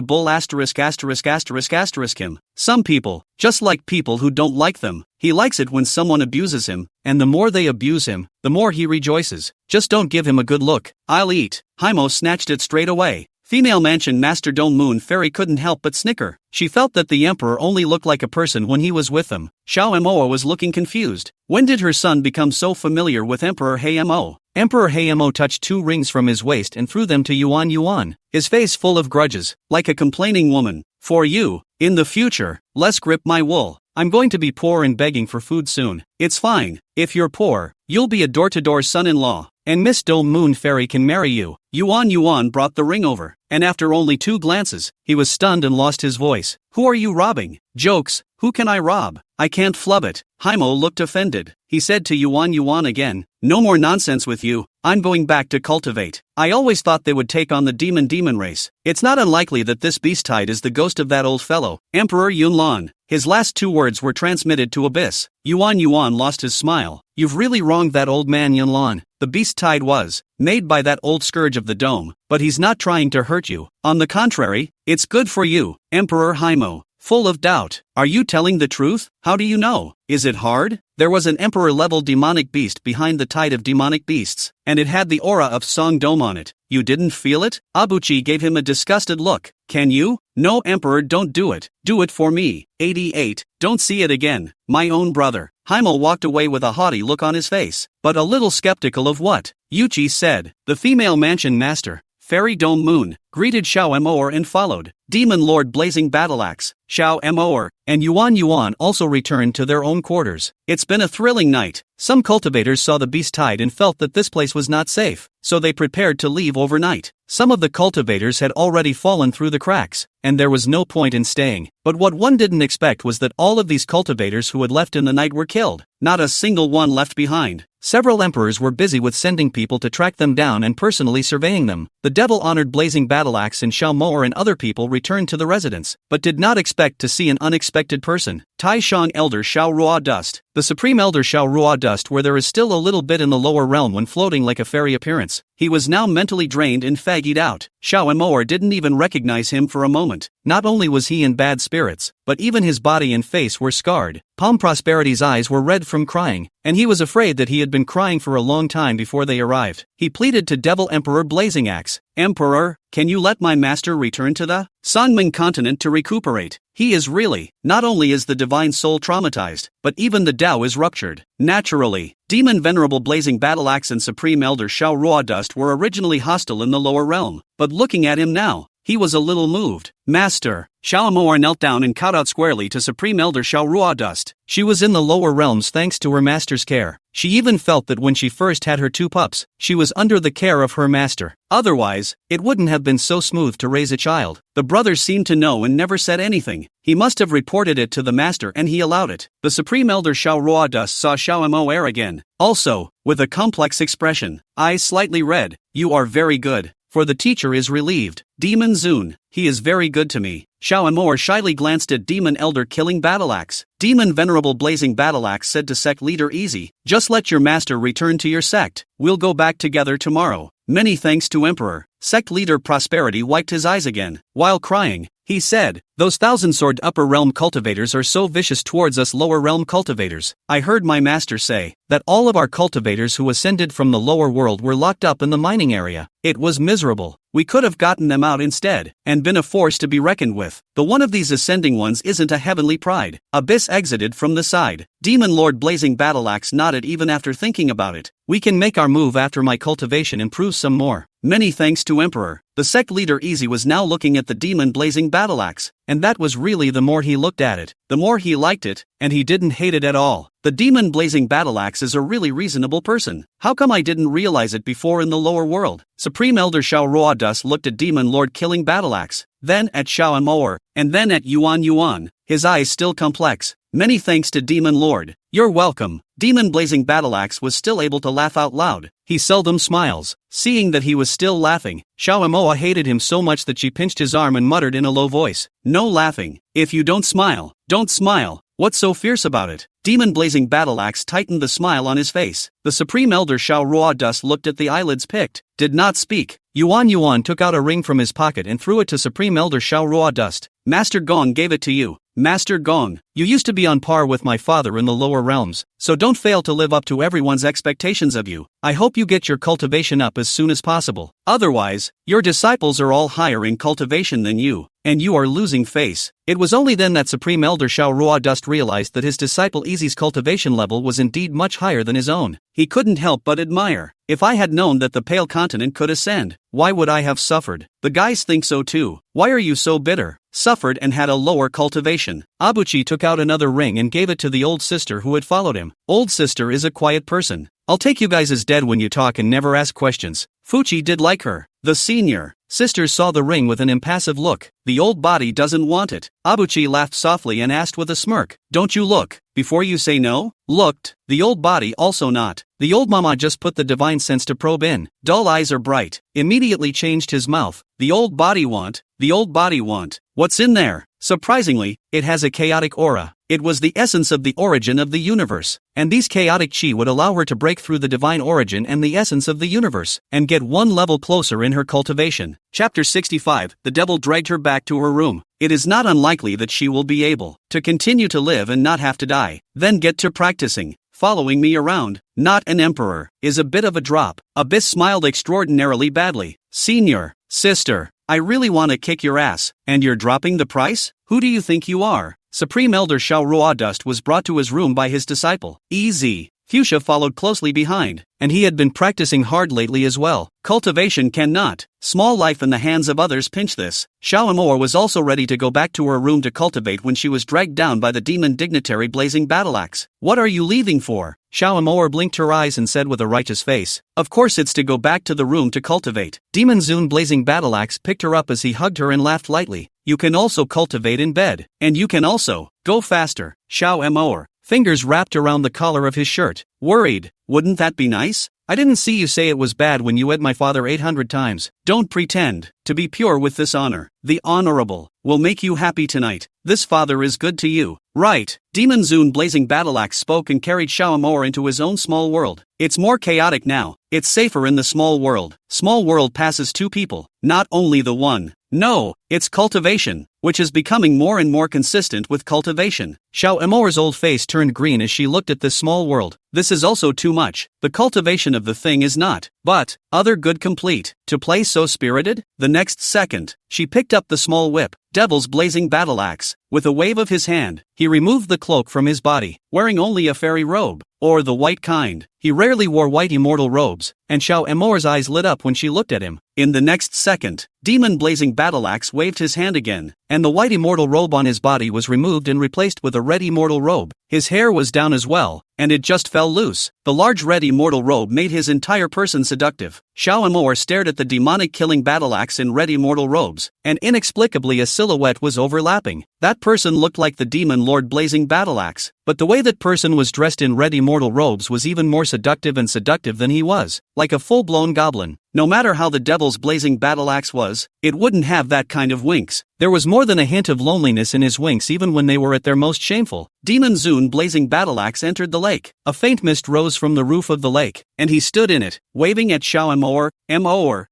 bull him. Some people, just like people who don't like them, he likes it when someone abuses him, and the more they abuse him, the more he rejoices. Just don't give him a good look. I'll eat. Haimo snatched it straight away. Female mansion master Dome Moon Fairy couldn't help but snicker. She felt that the emperor only looked like a person when he was with them. Xiao Mo was looking confused. When did her son become so familiar with Emperor Heimo? Emperor Heimo touched 2 rings from his waist and threw them to Yuan, his face full of grudges, like a complaining woman. For you, in the future, less grip my wool. I'm going to be poor and begging for food soon. It's fine. If you're poor, you'll be a door-to-door son-in-law, and Miss Dome Moon Fairy can marry you. Yuan brought the ring over, and after only 2 glances, he was stunned and lost his voice. Who are you robbing? Jokes, who can I rob? I can't flub it. Haimo looked offended. He said to Yuan again, "No more nonsense with you, I'm going back to cultivate. I always thought they would take on the demon race. It's not unlikely that this beast-tide is the ghost of that old fellow, Emperor Yunlan." His last 2 words were transmitted to Abyss. Yuan lost his smile. You've really wronged that old man Yunlan. The beast-tide was made by that old scourge of the dome, but he's not trying to hurt you. On the contrary, it's good for you, Emperor Haimo. Full of doubt. Are you telling the truth? How do you know? Is it hard? There was an emperor-level demonic beast behind the tide of demonic beasts, and it had the aura of Song Dome on it. You didn't feel it? Abuchi gave him a disgusted look. Can you? No, Emperor, don't do it. Do it for me. 88. Don't see it again. My own brother. Haimo walked away with a haughty look on his face, but a little skeptical of what Yuchi said. The female mansion master, Fairy Dome Moon, greeted Xiao Mo and followed. Demon Lord Blazing Battle Axe, Xiao Mo, and Yuan also returned to their own quarters. It's been a thrilling night. Some cultivators saw the beast-tide and felt that this place was not safe, so they prepared to leave overnight. Some of the cultivators had already fallen through the cracks, and there was no point in staying. But what one didn't expect was that all of these cultivators who had left in the night were killed. Not a single one left behind. Several emperors were busy with sending people to track them down and personally surveying them. The devil-honored blazing battle axe and Xiao Moer and other people returned to the residence, but did not expect to see an unexpected person. Tai Shang Elder Xiao Rua Dust. The Supreme Elder Xiao Rua Dust, where there is still a little bit in the lower realm when floating like a fairy appearance. He was now mentally drained and faggied out. Xiao Moer didn't even recognize him for a moment. Not only was he in bad spirits, but even his body and face were scarred. Palm Prosperity's eyes were red from crying, and he was afraid that he had been crying for a long time before they arrived. He pleaded to Devil Emperor Blazing Axe, "Emperor, can you let my master return to the Sanming continent to recuperate? He is really, not only is the divine soul traumatized, but even the Tao is ruptured." Naturally, Demon Venerable Blazing Battle Axe and Supreme Elder Xiao Rua Dust were originally hostile in the lower realm, but looking at him now, he was a little moved. "Master." Xiao Moer knelt down and cowed out squarely to Supreme Elder Xiao Rua Dust. She was in the lower realms thanks to her master's care. She even felt that when she first had her 2 pups, she was under the care of her master. Otherwise, it wouldn't have been so smooth to raise a child. The brothers seemed to know and never said anything. He must have reported it to the master and he allowed it. The Supreme Elder Xiao Rua Dust saw Xiao Moer again. Also, with a complex expression, eyes slightly red. "You are very good." For the teacher is relieved. Demon Zun, he is very good to me. Xiao Moer shyly glanced at Demon Elder Killing Battle Axe. Demon Venerable Blazing Battle Axe said to Sect Leader Easy, "Just let your master return to your sect. We'll go back together tomorrow." Many thanks to Emperor. Sect Leader Prosperity wiped his eyes again. While crying, he said, "Those thousand-sword upper realm cultivators are so vicious towards us lower realm cultivators. I heard my master say that all of our cultivators who ascended from the lower world were locked up in the mining area. It was miserable. We could have gotten them out instead, and been a force to be reckoned with. The one of these ascending ones isn't a heavenly pride." Abyss exited from the side. Demon Lord Blazing Battle Axe nodded even after thinking about it. "We can make our move after my cultivation improves some more." Many thanks to Emperor. The sect leader Easy was now looking at the Demon Blazing Battle Axe, and that was really the more he looked at it, the more he liked it, and he didn't hate it at all. The Demon Blazing Battle Axe is a really reasonable person. How come I didn't realize it before in the lower world? Supreme Elder Xiao Rua Dust looked at Demon Lord Killing Battle Axe, then at Xiao Moer, and then at Yuan, his eyes still complex. Many thanks to Demon Lord. "You're welcome." Demon Blazing Battle Axe was still able to laugh out loud. He seldom smiles. Seeing that he was still laughing, Xiao Moa hated him so much that she pinched his arm and muttered in a low voice, "No laughing. If you don't smile, don't smile. What's so fierce about it?" Demon Blazing Battle Axe tightened the smile on his face. The Supreme Elder Xiao Rua Dust looked at the eyelids picked, did not speak. Yuan took out a ring from his pocket and threw it to Supreme Elder Xiao Rua Dust. "Master Gong gave it to you. Master Gong, you used to be on par with my father in the lower realms, so don't fail to live up to everyone's expectations of you. I hope you get your cultivation up as soon as possible. Otherwise, your disciples are all higher in cultivation than you, and you are losing face." It was only then that Supreme Elder Xiao Rua Dust realized that his disciple Easy's cultivation level was indeed much higher than his own. He couldn't help but admire. "If I had known that the Pale Continent could ascend, why would I have suffered? The guys think so too. Why are you so bitter? Suffered and had a lower cultivation." Abuchi took out another ring and gave it to the old sister who had followed him. "Old sister is a quiet person. I'll take you guys as dead when you talk and never ask questions." Fuchi did like her. The senior sister saw the ring with an impassive look. "The old body doesn't want it." Abuchi laughed softly and asked with a smirk, "Don't you look before you say no?" Looked. The old body also not. The old mama just put the divine sense to probe in. Dull eyes are bright. Immediately changed his mouth. The old body want. The old body want. What's in there? Surprisingly, it has a chaotic aura. It was the essence of the origin of the universe, and these chaotic chi would allow her to break through the divine origin and the essence of the universe, and get one level closer in her cultivation. Chapter 65. The devil dragged her back to her room. It is not unlikely that she will be able to continue to live and not have to die, then get to practicing. Following me around, not an emperor, is a bit of a drop. Abyss smiled extraordinarily badly. "Senior, sister, I really want to kick your ass, and you're dropping the price? Who do you think you are?" Supreme Elder Xiao Rua Dust was brought to his room by his disciple, Easy. Fuchsia followed closely behind, and he had been practicing hard lately as well. Cultivation cannot. Small life in the hands of others pinch this. Xiao Moa was also ready to go back to her room to cultivate when she was dragged down by the demon dignitary Blazing Battle Axe. "What are you leaving for?" Xiao Moa blinked her eyes and said with a righteous face, "Of course it's to go back to the room to cultivate." Demon Zun Blazing Battle Axe picked her up as he hugged her and laughed lightly. "You can also cultivate in bed, and you can also go faster." Xiao Moa, fingers wrapped around the collar of his shirt. Worried, Wouldn't that be nice? I didn't see you say it was bad when you wed my father 800 times. Don't pretend to be pure with this honor. The honorable will make you happy tonight. This father is good to you. Right. Demon Zune Blazing Battleaxe spoke and carried Xiaomor into his own small world. It's more chaotic now. It's safer in the small world. Small world passes two people, not only the one. No, it's cultivation, which is becoming more and more consistent with cultivation. Xiaomor's old face turned green as she looked at this small world. This is also too much. The cultivation of the thing is not. But, other good complete. To play so spirited? The next second, she picked up the small whip, Devil's Blazing Battleaxe. With a wave of his hand, he removed the cloak from his body, wearing only a fairy robe, or the white kind. He rarely wore white immortal robes, and Xiaomor's eyes lit up when she looked at him. In the next second, Demon Blazing Battleaxe waved his hand again, and the white immortal robe on his body was removed and replaced with a red immortal robe. His hair was down as well, and it just fell loose. The large red immortal robe made his entire person seductive. Xiaomor stared at the demonic killing battleaxe in red immortal robes, and inexplicably a silhouette was overlapping. That person looked like the demon lord Blazing Battleaxe, but the way that person was dressed in red immortal robes was even more seductive than he was, like a full-blown goblin. No matter how the Devil's Blazing Battleaxe was, it wouldn't have that kind of winks. There was more than a hint of loneliness in his winks even when they were at their most shameful. Demon Zune Blazing Battleaxe entered the lake. A faint mist rose from the roof of the lake, and he stood in it, waving at Xiaomor.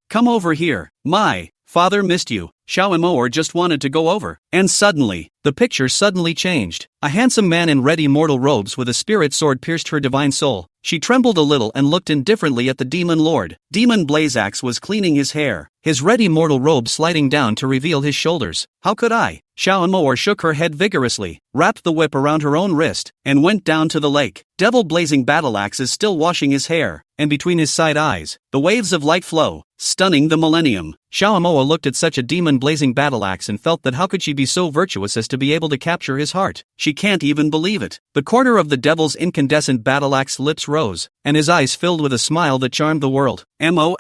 Come over here. My father missed you. Xiaomor just wanted to go over. And suddenly, the picture suddenly changed. A handsome man in red immortal robes with a spirit sword pierced her divine soul. She trembled a little and looked indifferently at the demon lord. Demon Blazeaxe was cleaning his hair, his red immortal robe sliding down to reveal his shoulders. How could I? Xiaomor shook her head vigorously, wrapped the whip around her own wrist, and went down to the lake. Devil Blazing Battleaxe is still washing his hair, and between his side eyes, the waves of light flow, stunning the millennium. Xiaomor looked at such a demon blazing battleaxe and felt that how could she be so virtuous as to be able to capture his heart? She can't even believe it. The corner of the devil's incandescent battleaxe lips rose, and his eyes filled with a smile that charmed the world. Mo,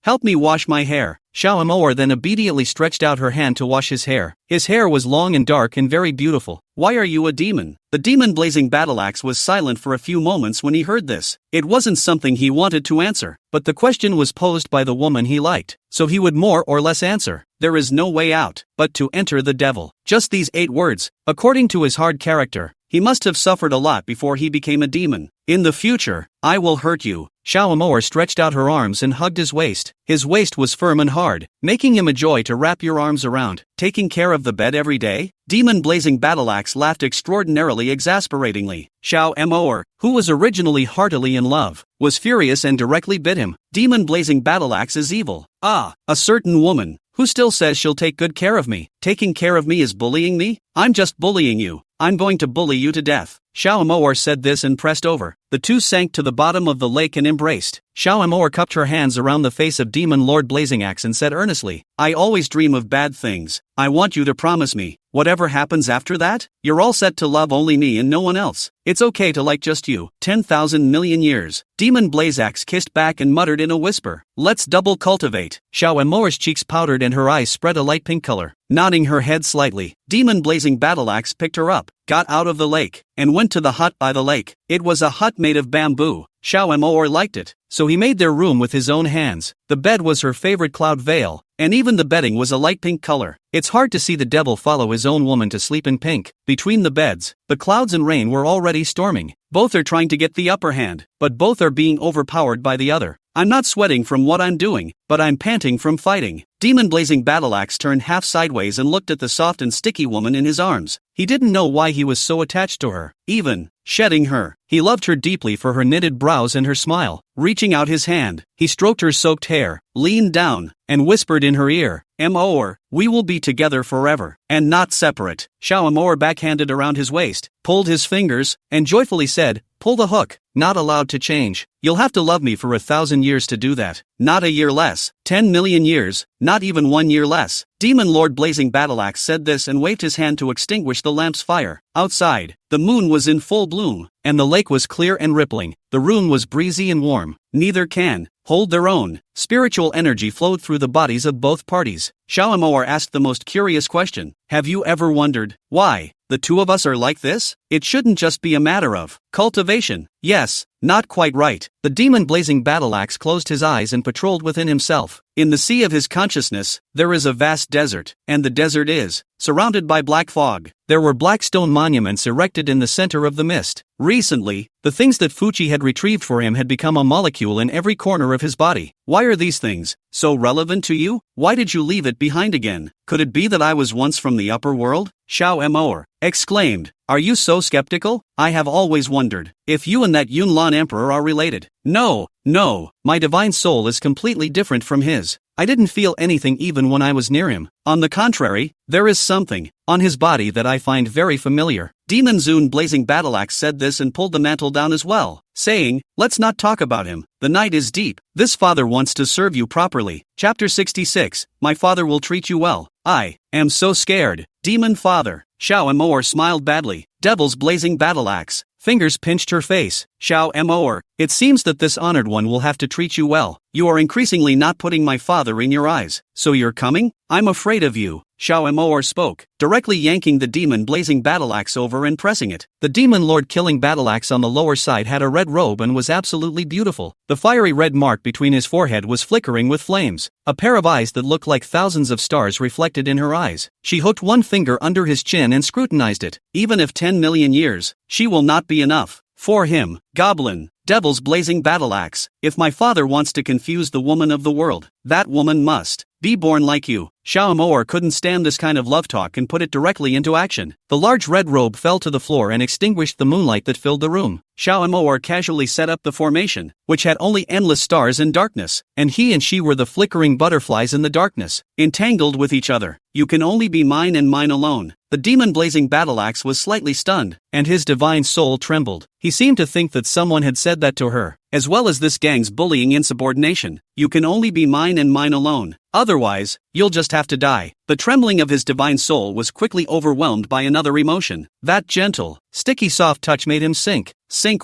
help me wash my hair. Xiaomor then obediently stretched out her hand to wash his hair. His hair was long and dark and very beautiful. Why are you a demon? The demon blazing battleaxe was silent for a few moments when he heard this. It wasn't something he wanted to answer, but the question was posed by the woman he liked, so he would more or less answer. There is no way out, but to enter the devil. Just these 8 words. According to his hard character, he must have suffered a lot before he became a demon. In the future, I will hurt you. Xiaomor stretched out her arms and hugged his waist. His waist was firm and hard, making him a joy to wrap your arms around. Taking care of the bed every day? Demon Blazing Battleaxe laughed extraordinarily exasperatingly. Xiaomor, who was originally heartily in love, was furious and directly bit him. Demon Blazing Battleaxe is evil. A certain woman, who still says she'll take good care of me. Taking care of me is bullying me? I'm just bullying you. I'm going to bully you to death. Xiaomor said this and pressed over. The two sank to the bottom of the lake and embraced. Xiaomor cupped her hands around the face of Demon Lord Blazingaxe and said earnestly, I always dream of bad things. I want you to promise me, whatever happens after that, you're all set to love only me and no one else. It's okay to like just you. 10,000 million years. Demon Blazaxe kissed back and muttered in a whisper, let's double cultivate. Xiaomor's cheeks powdered and her eyes spread a light pink color. Nodding her head slightly, Demon Blazing Battleaxe picked her up, got out of the lake, and went to the hut by the lake. It was a hut made of bamboo. Xiaomor liked it, so he made their room with his own hands. The bed was her favorite cloud veil, and even the bedding was a light pink color. It's hard to see the devil follow his own woman to sleep in pink. Between the beds, the clouds and rain were already storming. Both are trying to get the upper hand, but both are being overpowered by the other. I'm not sweating from what I'm doing, but I'm panting from fighting. Demon Blazing Battleaxe turned half sideways and looked at the soft and sticky woman in his arms. He didn't know why he was so attached to her, even shedding her. He loved her deeply for her knitted brows and her smile. Reaching out his hand, he stroked her soaked hair, leaned down, and whispered in her ear, Mor, we will be together forever, and not separate. Xiaomor backhanded around his waist, pulled his fingers, and joyfully said, pull the hook. Not allowed to change. You'll have to love me for 1,000 years to do that. Not a year less. 10 million years. Not even 1 year less. Demon Lord Blazing Battleaxe said this and waved his hand to extinguish the lamp's fire. Outside, the moon was in full bloom, and the lake was clear and rippling. The room was breezy and warm. Neither can hold their own. Spiritual energy flowed through the bodies of both parties. Xiaomor asked the most curious question. Have you ever wondered why the two of us are like this? It shouldn't just be a matter of cultivation. Yes, Not quite right. The demon blazing battle axe closed his eyes and patrolled within himself. In the sea of his consciousness, there is a vast desert, and the desert is surrounded by black fog. There were black stone monuments erected in the center of the mist. Recently, the things that Fuchi had retrieved for him had become a molecule in every corner of his body. Why are these things so relevant to you? Why did you leave it behind again? Could it be that I was once from the upper world? Xiao Moer exclaimed. Are you so skeptical? I have always wondered if you and that Yunlan emperor are related. No, my divine soul is completely different from his. I didn't feel anything even when I was near him. On the contrary, there is something on his body that I find very familiar. Demon Zune blazing battleaxe said this and pulled the mantle down as well, saying, let's not talk about him. The night is deep. This father wants to serve you properly. Chapter 66, My father will treat you well. I am so scared. Demon father. Xiao Moer smiled badly. Devil's blazing battleaxe. Fingers pinched her face. Xiao Moer, it seems that this honored one will have to treat you well. You are increasingly not putting my father in your eyes. So you're coming? I'm afraid of you. Xiao Moer spoke, directly yanking the demon blazing battleaxe over and pressing it. The demon lord killing battleaxe on the lower side had a red robe and was absolutely beautiful. The fiery red mark between his forehead was flickering with flames. A pair of eyes that looked like thousands of stars reflected in her eyes. She hooked one finger under his chin and scrutinized it. Even if 10 million years, she will not be enough. For him, goblin, devil's blazing battleaxe. If my father wants to confuse the woman of the world, that woman must be born like you. Xiao Moer couldn't stand this kind of love talk and put it directly into action. The large red robe fell to the floor and extinguished the moonlight that filled the room. Xiao Moer casually set up the formation, which had only endless stars and darkness, and he and she were the flickering butterflies in the darkness, entangled with each other. You can only be mine and mine alone. The demon blazing battleaxe was slightly stunned, and his divine soul trembled. He seemed to think that someone had said that to her, as well as this gang's bullying insubordination. You can only be mine and mine alone. Otherwise, you'll just have to die. The trembling of his divine soul was quickly overwhelmed by another emotion. That gentle, sticky soft touch made him sink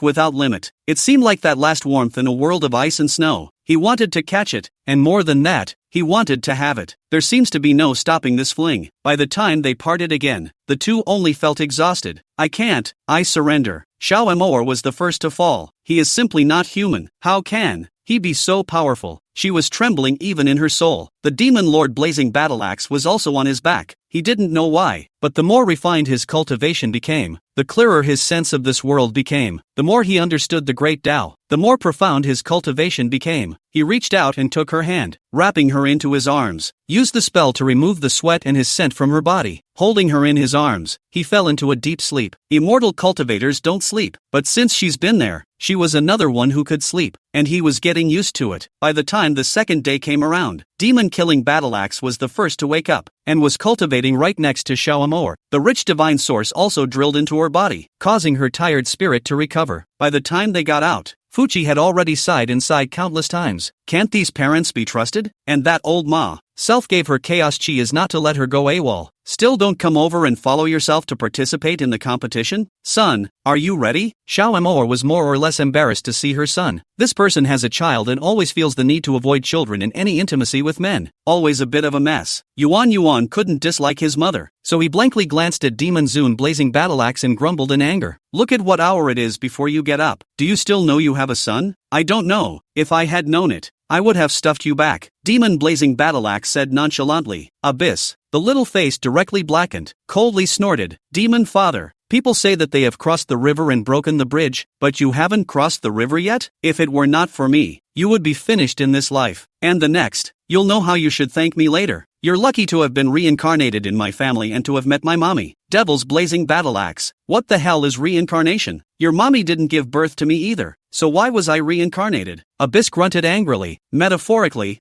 without limit. It seemed like that last warmth in a world of ice and snow. He wanted to catch it, and more than that, he wanted to have it. There seems to be no stopping this fling. By the time they parted again, the two only felt exhausted. I can't, I surrender. Xiao Moer was the first to fall. He is simply not human. How can he be so powerful? She was trembling even in her soul. The demon lord blazing battleaxe was also on his back. He didn't know why, but the more refined his cultivation became, the clearer his sense of this world became. The more he understood the great Tao, the more profound his cultivation became. He reached out and took her hand, wrapping her into his arms, used the spell to remove the sweat and his scent from her body. Holding her in his arms, he fell into a deep sleep. Immortal cultivators don't sleep, but since she's been there, she was another one who could sleep, and he was getting used to it. By the time the second day came around, demon-killing battleaxe was the first to wake up, and was cultivating right next to Xiao Moer. The rich divine source also drilled into her body, causing her tired spirit to recover. By the time they got out, Fuchi had already sighed inside countless times. Can't these parents be trusted? And that old ma self gave her chaos chi is not to let her go AWOL. Still don't come over and follow yourself to participate in the competition? Son, are you ready? Xiao Moer was more or less embarrassed to see her son. This person has a child and always feels the need to avoid children in any intimacy with men. Always a bit of a mess. Yuan couldn't dislike his mother, so he blankly glanced at Demon Zune blazing battleaxe and grumbled in anger. Look at what hour it is before you get up. Do you still know you have a son? I don't know. If I had known it, I would have stuffed you back. Demon blazing battleaxe said nonchalantly. Abyss. The little face directly blackened, coldly snorted. Demon father. People say that they have crossed the river and broken the bridge, but you haven't crossed the river yet? If it were not for me, you would be finished in this life, and the next. You'll know how you should thank me later. You're lucky to have been reincarnated in my family and to have met my mommy. Devil's blazing battleaxe. What the hell is reincarnation? Your mommy didn't give birth to me either, so why was I reincarnated? Abyss grunted angrily. Metaphorically,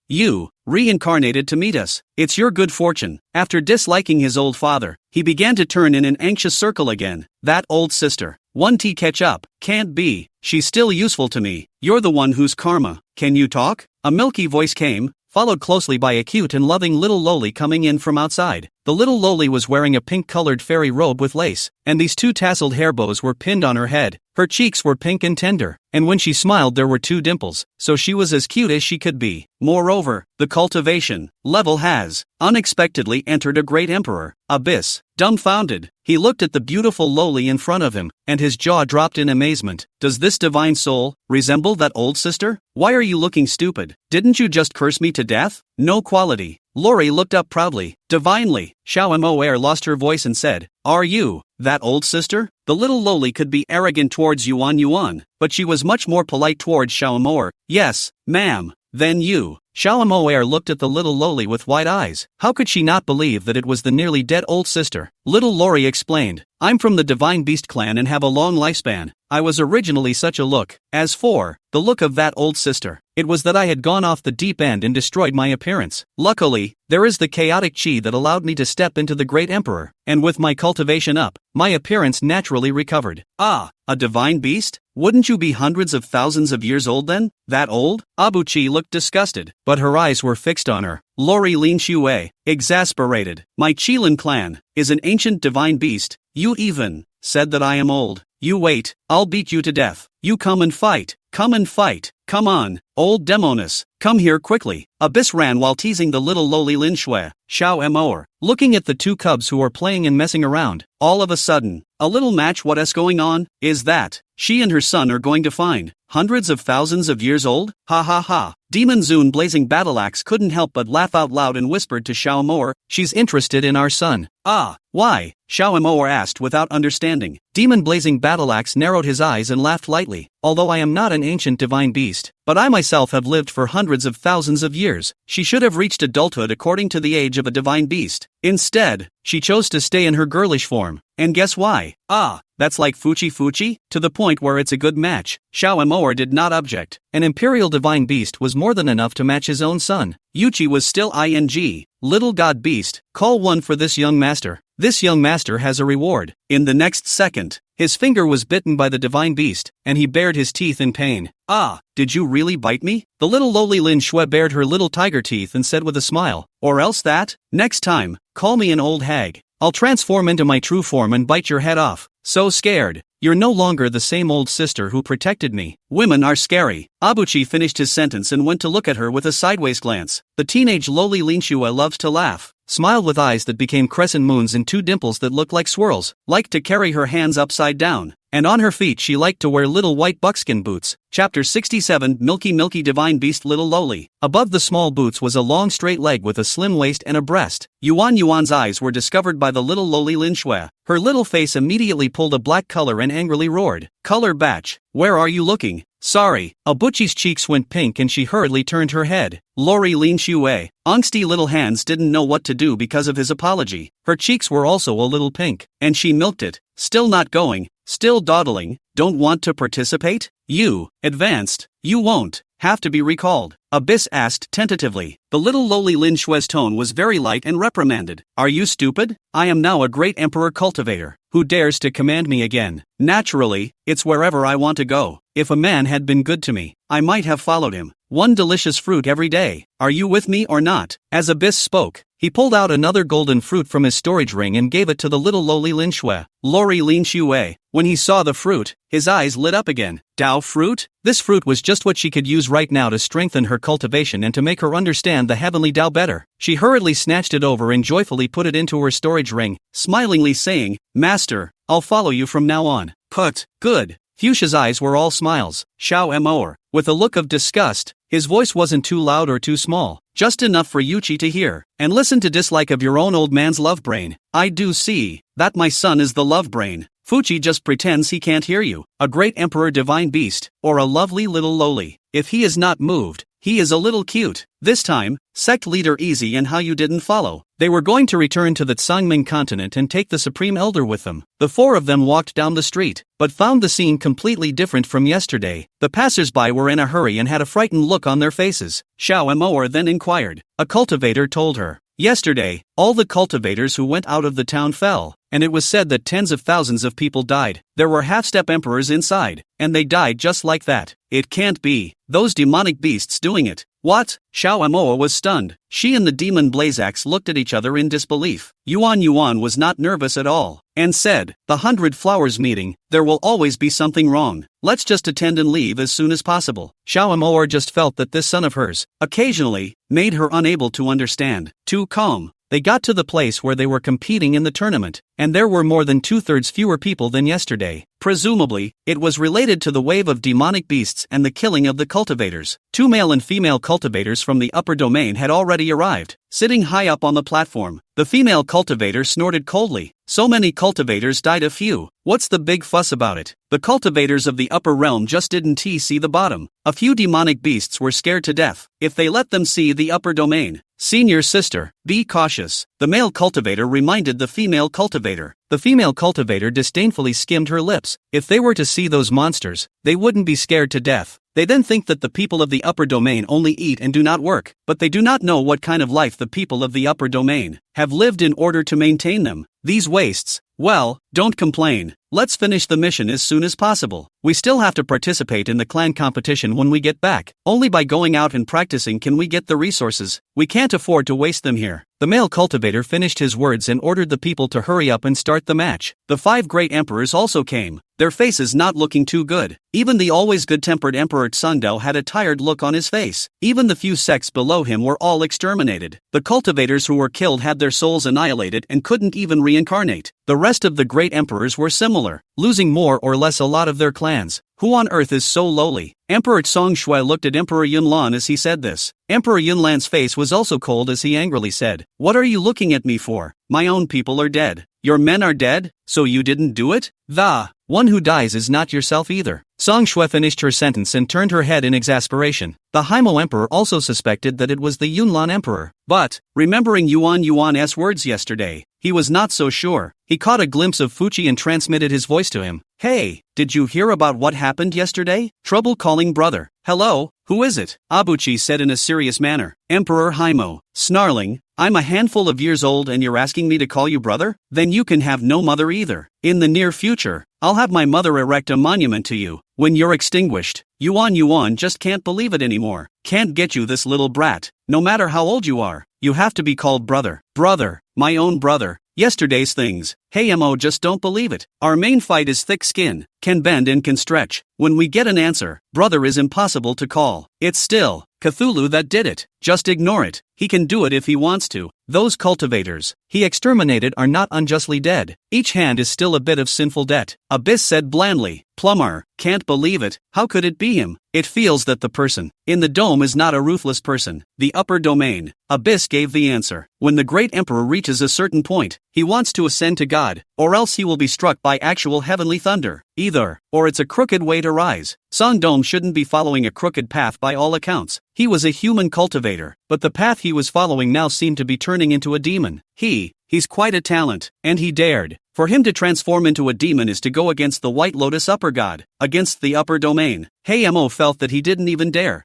you reincarnated to meet us. It's your good fortune. After disliking his old father, he began to turn in an anxious circle again. That old sister. One tea catch up. Can't be. She's still useful to me. You're the one whose karma. Can you talk? A milky voice came, followed closely by a cute and loving little loli coming in from outside. The little loli was wearing a pink-colored fairy robe with lace, and these 2 tasseled hair bows were pinned on her head. Her cheeks were pink and tender, and when she smiled there were 2 dimples, so she was as cute as she could be. Moreover, the cultivation level has unexpectedly entered a great emperor. Abyss, dumbfounded, he looked at the beautiful loli in front of him, and his jaw dropped in amazement. Does this divine soul resemble that old sister? Why are you looking stupid? Didn't you just curse me to death? No quality. Lori looked up proudly. Divinely, Xiao Moer lost her voice and said, "Are you that old sister?" The little loli could be arrogant towards Yuan, but she was much more polite towards Xiao Moer. "Yes, ma'am." "Then you." Xiao Moer looked at the little loli with wide eyes. How could she not believe that it was the nearly dead old sister? Little Lori explained, "I'm from the Divine Beast clan and have a long lifespan. I was originally such a look. As for the look of that old sister, it was that I had gone off the deep end and destroyed my appearance. Luckily, there is the chaotic chi that allowed me to step into the great emperor, and with my cultivation up, my appearance naturally recovered." "Ah, a divine beast? Wouldn't you be hundreds of thousands of years old then? That old?" Abuchi looked disgusted, but her eyes were fixed on her. Lori Lin Shui, exasperated. "My Qilin clan is an ancient divine beast. You even said that I am old. You wait, I'll beat you to death. You come and fight. Come and fight. Come on, old demoness. Come here quickly." Abyss ran while teasing the little loli Lin Shui, Xiao Moer, looking at the 2 cubs who were playing and messing around. All of a sudden, a little match. What's going on? Is that she and her son are going to find hundreds of thousands of years old? Ha ha ha. Demon Zune blazing battle axe couldn't help but laugh out loud and whispered to Xiao Moer, "She's interested in our son." "Ah, why?" Xiao Moer asked without understanding. Demon blazing battle axe narrowed his eyes and laughed lightly. "Although I am not an ancient divine beast, but I myself have lived for hundreds of thousands of years. She should have reached adulthood according to the age of a divine beast. Instead, she chose to stay in her girlish form. And guess why? Ah, that's like Fuchi, to the point where it's a good match." Xiao Moer did not object. An imperial divine beast was more than enough to match his own son. Yuchi was still ing. "Little god beast, call one for this young master. This young master has a reward." In the next second, his finger was bitten by the divine beast, and he bared his teeth in pain. "Ah, did you really bite me?" The little loli Lin Shui bared her little tiger teeth and said with a smile, "Or else that? Next time, call me an old hag. I'll transform into my true form and bite your head off. So scared. You're no longer the same old sister who protected me. Women are scary." Abuchi finished his sentence and went to look at her with a sideways glance. The teenage loli Lin Shui loves to laugh, smiled with eyes that became crescent moons and 2 dimples that looked like swirls, liked to carry her hands upside down, and on her feet she liked to wear little white buckskin boots. Chapter 67 Milky Divine Beast Little Loli. Above the small boots was a long straight leg with a slim waist and a breast. Yuan's eyes were discovered by the little loli Lin Shui. Her little face immediately pulled a black color and angrily roared, "Color batch, where are you looking?" "Sorry." Abuchi's cheeks went pink and she hurriedly turned her head. Lori Lin Shui, angsty little hands didn't know what to do because of his apology. Her cheeks were also a little pink, and she milked it. "Still not going? Still dawdling? Don't want to participate? You, advanced, you won't have to be recalled." Abyss asked tentatively. The little loli Lin Shui's tone was very light and reprimanded. "Are you stupid? I am now a great emperor cultivator. Who dares to command me again? Naturally, it's wherever I want to go. If a man had been good to me, I might have followed him. One delicious fruit every day. Are you with me or not?" As Abyss spoke, he pulled out another golden fruit from his storage ring and gave it to the little loli Lin Shui. Lori Lin Shui, when he saw the fruit, his eyes lit up again. Dao fruit? This fruit was just what she could use right now to strengthen her cultivation and to make her understand the heavenly Dao better. She hurriedly snatched it over and joyfully put it into her storage ring, smilingly saying, "Master, I'll follow you from now on." "Put, good." Fuchsia's eyes were all smiles. Xiao Moer, with a look of disgust, his voice wasn't too loud or too small, just enough for Yuchi to hear. "And listen to dislike of your own old man's love brain. I do see that my son is the love brain. Fuchi just pretends he can't hear you. A great emperor divine beast, or a lovely little loli. If he is not moved, he is a little cute." This time, sect leader Easy and How You didn't follow. They were going to return to the Tsangming continent and take the Supreme Elder with them. The 4 of them walked down the street, but found the scene completely different from yesterday. The passers-by were in a hurry and had a frightened look on their faces. Xiao Moer then inquired. A cultivator told her. Yesterday, all the cultivators who went out of the town fell, and it was said that tens of thousands of people died. There were half-step emperors inside, and they died just like that. It can't be those demonic beasts doing it. What? Xiao Amoa was stunned. She and the demon Blazax looked at each other in disbelief. Yuan Yuan was not nervous at all, and said, "The 100 Flowers meeting, there will always be something wrong. Let's just attend and leave as soon as possible." Xiao Amoa just felt that this son of hers, occasionally, made her unable to understand. Too calm. They got to the place where they were competing in the tournament, and there were more than 2/3 fewer people than yesterday. Presumably, it was related to the wave of demonic beasts and the killing of the cultivators. 2 male and female cultivators from the upper domain had already arrived, sitting high up on the platform. The female cultivator snorted coldly. So many cultivators died a few. What's the big fuss about it? The cultivators of the upper realm just didn't see the bottom. A few demonic beasts were scared to death. If they let them see the upper domain. Senior sister, be cautious, the male cultivator reminded the female cultivator. The female cultivator disdainfully skimmed her lips. If they were to see those monsters, they wouldn't be scared to death. They then think that the people of the upper domain only eat and do not work, but they do not know what kind of life the people of the upper domain have lived in order to maintain them. These wastes, well, don't complain. Let's finish the mission as soon as possible. We still have to participate in the clan competition when we get back. Only by going out and practicing can we get the resources. We can't afford to waste them here. The male cultivator finished his words and ordered the people to hurry up and start the match. The 5 great emperors also came, their faces not looking too good. Even the always good-tempered Emperor Tsungdao had a tired look on his face. Even the few sects below him were all exterminated. The cultivators who were killed had their souls annihilated and couldn't even reincarnate. The rest of the great emperors were similar, losing more or less a lot of their clans. Who on earth is so lowly? Emperor Song Shui looked at Emperor Yunlan as he said this. Emperor Yunlan's face was also cold as he angrily said, "What are you looking at me for? My own people are dead. Your men are dead, so you didn't do it? The one who dies is not yourself either." Song Shui finished her sentence and turned her head in exasperation. The Haimo Emperor also suspected that it was the Yunlan Emperor, but, remembering Yuan Yuan's words yesterday, he was not so sure. He caught a glimpse of Fuchi and transmitted his voice to him. "Hey, did you hear about what happened yesterday? Trouble calling brother." "Hello, who is it?" Abuchi said in a serious manner. Emperor Haimo, snarling, "I'm a handful of years old and you're asking me to call you brother? Then you can have no mother either. In the near future, I'll have my mother erect a monument to you. When you're extinguished, Yuan just can't believe it anymore. Can't get you this little brat. No matter how old you are, you have to be called brother. Brother, my own brother. Yesterday's things. Hey Mo, just don't believe it. Our main fight is thick skin, can bend and can stretch. When we get an answer, brother is impossible to call. It's still Cthulhu that did it. Just ignore it. He can do it if he wants to. Those cultivators he exterminated are not unjustly dead. Each hand is still a bit of sinful debt. Abyss said blandly. Plumber, can't believe it. How could it be him? It feels that the person in the dome is not a ruthless person. The upper domain. Abyss gave the answer. When the great emperor reaches a certain point, he wants to ascend to God, or else he will be struck by actual heavenly thunder. Either, or it's a crooked way to rise. Song Dome shouldn't be following a crooked path by all accounts. He was a human cultivator, but the path he was following now seemed to be turning into a demon. He's quite a talent, and he dared. For him to transform into a demon is to go against the White Lotus upper god, against the upper domain. Hey Mo felt that he didn't even dare.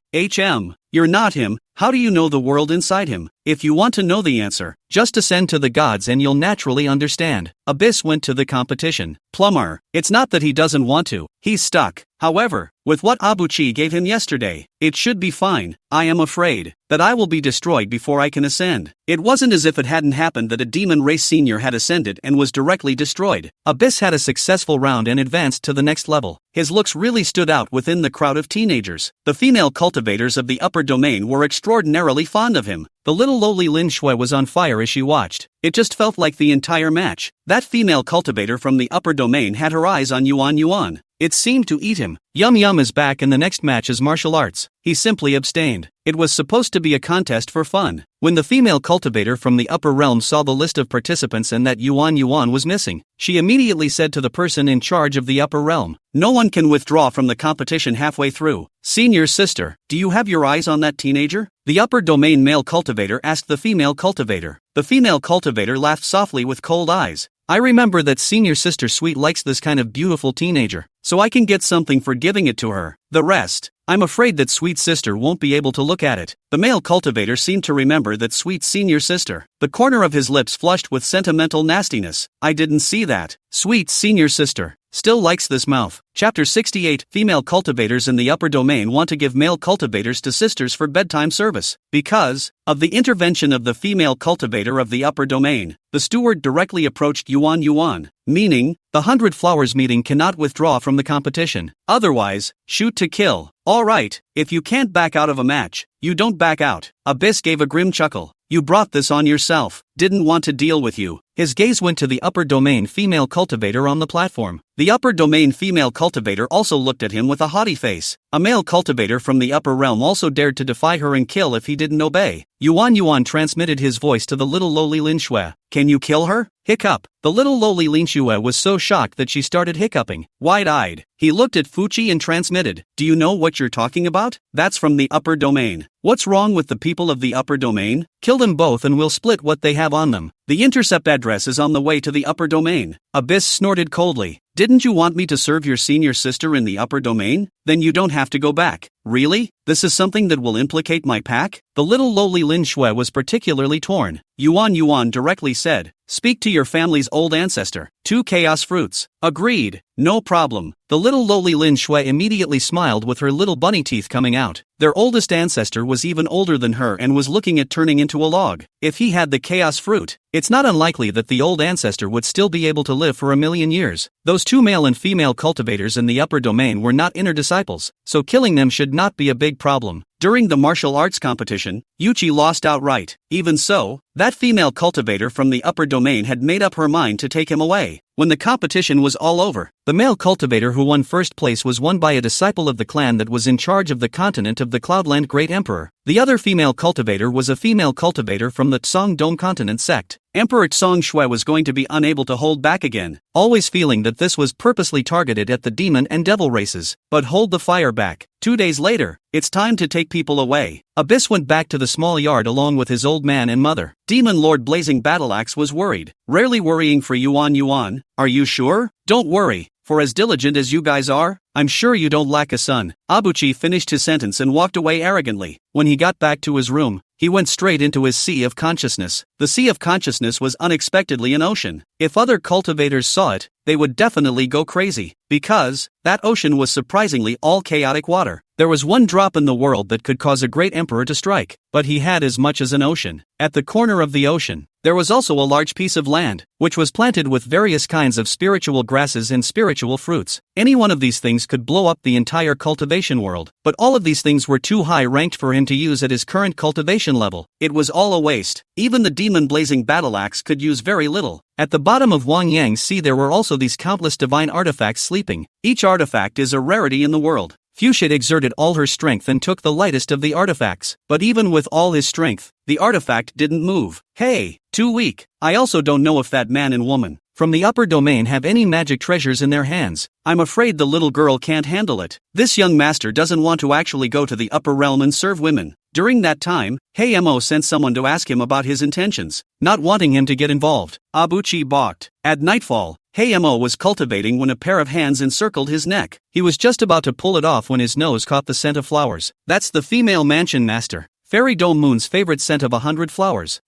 You're not him. How do you know the world inside him? If you want to know the answer, just ascend to the gods and you'll naturally understand. Abyss went to the competition. Plumber, it's not that he doesn't want to, he's stuck. However, with what Abuchi gave him yesterday, it should be fine. I am afraid that I will be destroyed before I can ascend. It wasn't as if it hadn't happened that a demon race senior had ascended and was directly destroyed. Abyss had a successful round and advanced to the next level. His looks really stood out within the crowd of teenagers. The female cultivators of the upper domain were extraordinarily fond of him. The little lowly Lin Shui was on fire as she watched. It just felt like the entire match. That female cultivator from the upper domain had her eyes on Yuan. It seemed to eat him. Yum is back in the next match as martial arts. He simply abstained. It was supposed to be a contest for fun. When the female cultivator from the upper realm saw the list of participants and that Yuan was missing, she immediately said to the person in charge of the upper realm, "No one can withdraw from the competition halfway through. Senior sister, do you have your eyes on that teenager?" The upper domain male cultivator asked the female cultivator. The female cultivator laughed softly with cold eyes. "I remember that senior sister Sweet likes this kind of beautiful teenager, so I can get something for giving it to her. The rest, I'm afraid that Sweet sister won't be able to look at it." The male cultivator seemed to remember that Sweet senior sister. The corner of his lips flushed with sentimental nastiness. "I didn't see that. Sweet senior sister, still likes this mouth. Chapter 68 Female cultivators in the upper domain want to give male cultivators to sisters for bedtime service. Because of the intervention of the female cultivator of the upper domain, the steward directly approached Yuan, meaning, the 100 Flowers meeting cannot withdraw from the competition. Otherwise, shoot to kill. Alright, if you can't back out of a match, you don't back out. Abyss gave a grim chuckle. You brought this on yourself, didn't want to deal with you. His gaze went to the upper domain female cultivator on the platform. The upper domain female cultivator also looked at him with a haughty face. A male cultivator from the upper realm also dared to defy her and kill if he didn't obey. Yuan transmitted his voice to the little lowly Lin Shui. Can you kill her? Hiccup. The little lowly Lin Shui was so shocked that she started hiccuping, wide-eyed. He looked at Fuchi and transmitted. Do you know what you're talking about? That's from the upper domain. What's wrong with the people of the upper domain? Kill them both and we'll split what they have on them. The intercept address is on the way to the upper domain. Abyss snorted coldly. Didn't you want me to serve your senior sister in the upper domain? Then you don't have to go back. Really? This is something that will implicate my pack? The little lowly Lin Shui was particularly torn. Yuan directly said, speak to your family's old ancestor. 2 chaos fruits. Agreed. No problem. The little lowly Lin Shui immediately smiled with her little bunny teeth coming out. Their oldest ancestor was even older than her and was looking at turning into a log. If he had the chaos fruit, it's not unlikely that the old ancestor would still be able to live for 1,000,000 years. Those 2 male and female cultivators in the upper domain were not inner disciples, so killing them should not be a big problem. During the martial arts competition, Yuchi lost outright. Even so, that female cultivator from the upper domain had made up her mind to take him away. When the competition was all over, the male cultivator who won first place was won by a disciple of the clan that was in charge of the continent of the Cloudland Great Emperor. The other female cultivator was a female cultivator from the Tsong Dome Continent sect. Emperor Tsong Shui was going to be unable to hold back again, always feeling that this was purposely targeted at the demon and devil races. But hold the fire back. 2 days later, it's time to take people away. Abyss went back to the small yard along with his old man and mother. Demon Lord Blazing Battleaxe was worried. Rarely worrying for Yuan. Are you sure? Don't worry. For as diligent as you guys are, I'm sure you don't lack a son. Abuchi finished his sentence and walked away arrogantly. When he got back to his room, he went straight into his sea of consciousness. The sea of consciousness was unexpectedly an ocean. If other cultivators saw it, they would definitely go crazy, because that ocean was surprisingly all chaotic water. There was one drop in the world that could cause a great emperor to strike, but he had as much as an ocean. At the corner of the ocean, there was also a large piece of land, which was planted with various kinds of spiritual grasses and spiritual fruits. Any one of these things could blow up the entire cultivation world, but all of these things were too high ranked for him to use at his current cultivation level. It was all a waste. Even the demon Blazing Battleaxe could use very little. At the bottom of Wang Yang's sea there were also these countless divine artifacts sleeping. Each artifact is a rarity in the world. Fuchsia exerted all her strength and took the lightest of the artifacts, but even with all his strength, the artifact didn't move. Hey, too weak. I also don't know if that man and woman from the upper domain have any magic treasures in their hands. I'm afraid the little girl can't handle it. This young master doesn't want to actually go to the upper realm and serve women. During that time, Mo sent someone to ask him about his intentions, not wanting him to get involved. Abuchi balked. At nightfall, Mo was cultivating when a pair of hands encircled his neck. He was just about to pull it off when his nose caught the scent of flowers. That's the female mansion master. Fairy Dome Moon's favorite scent of 100 flowers.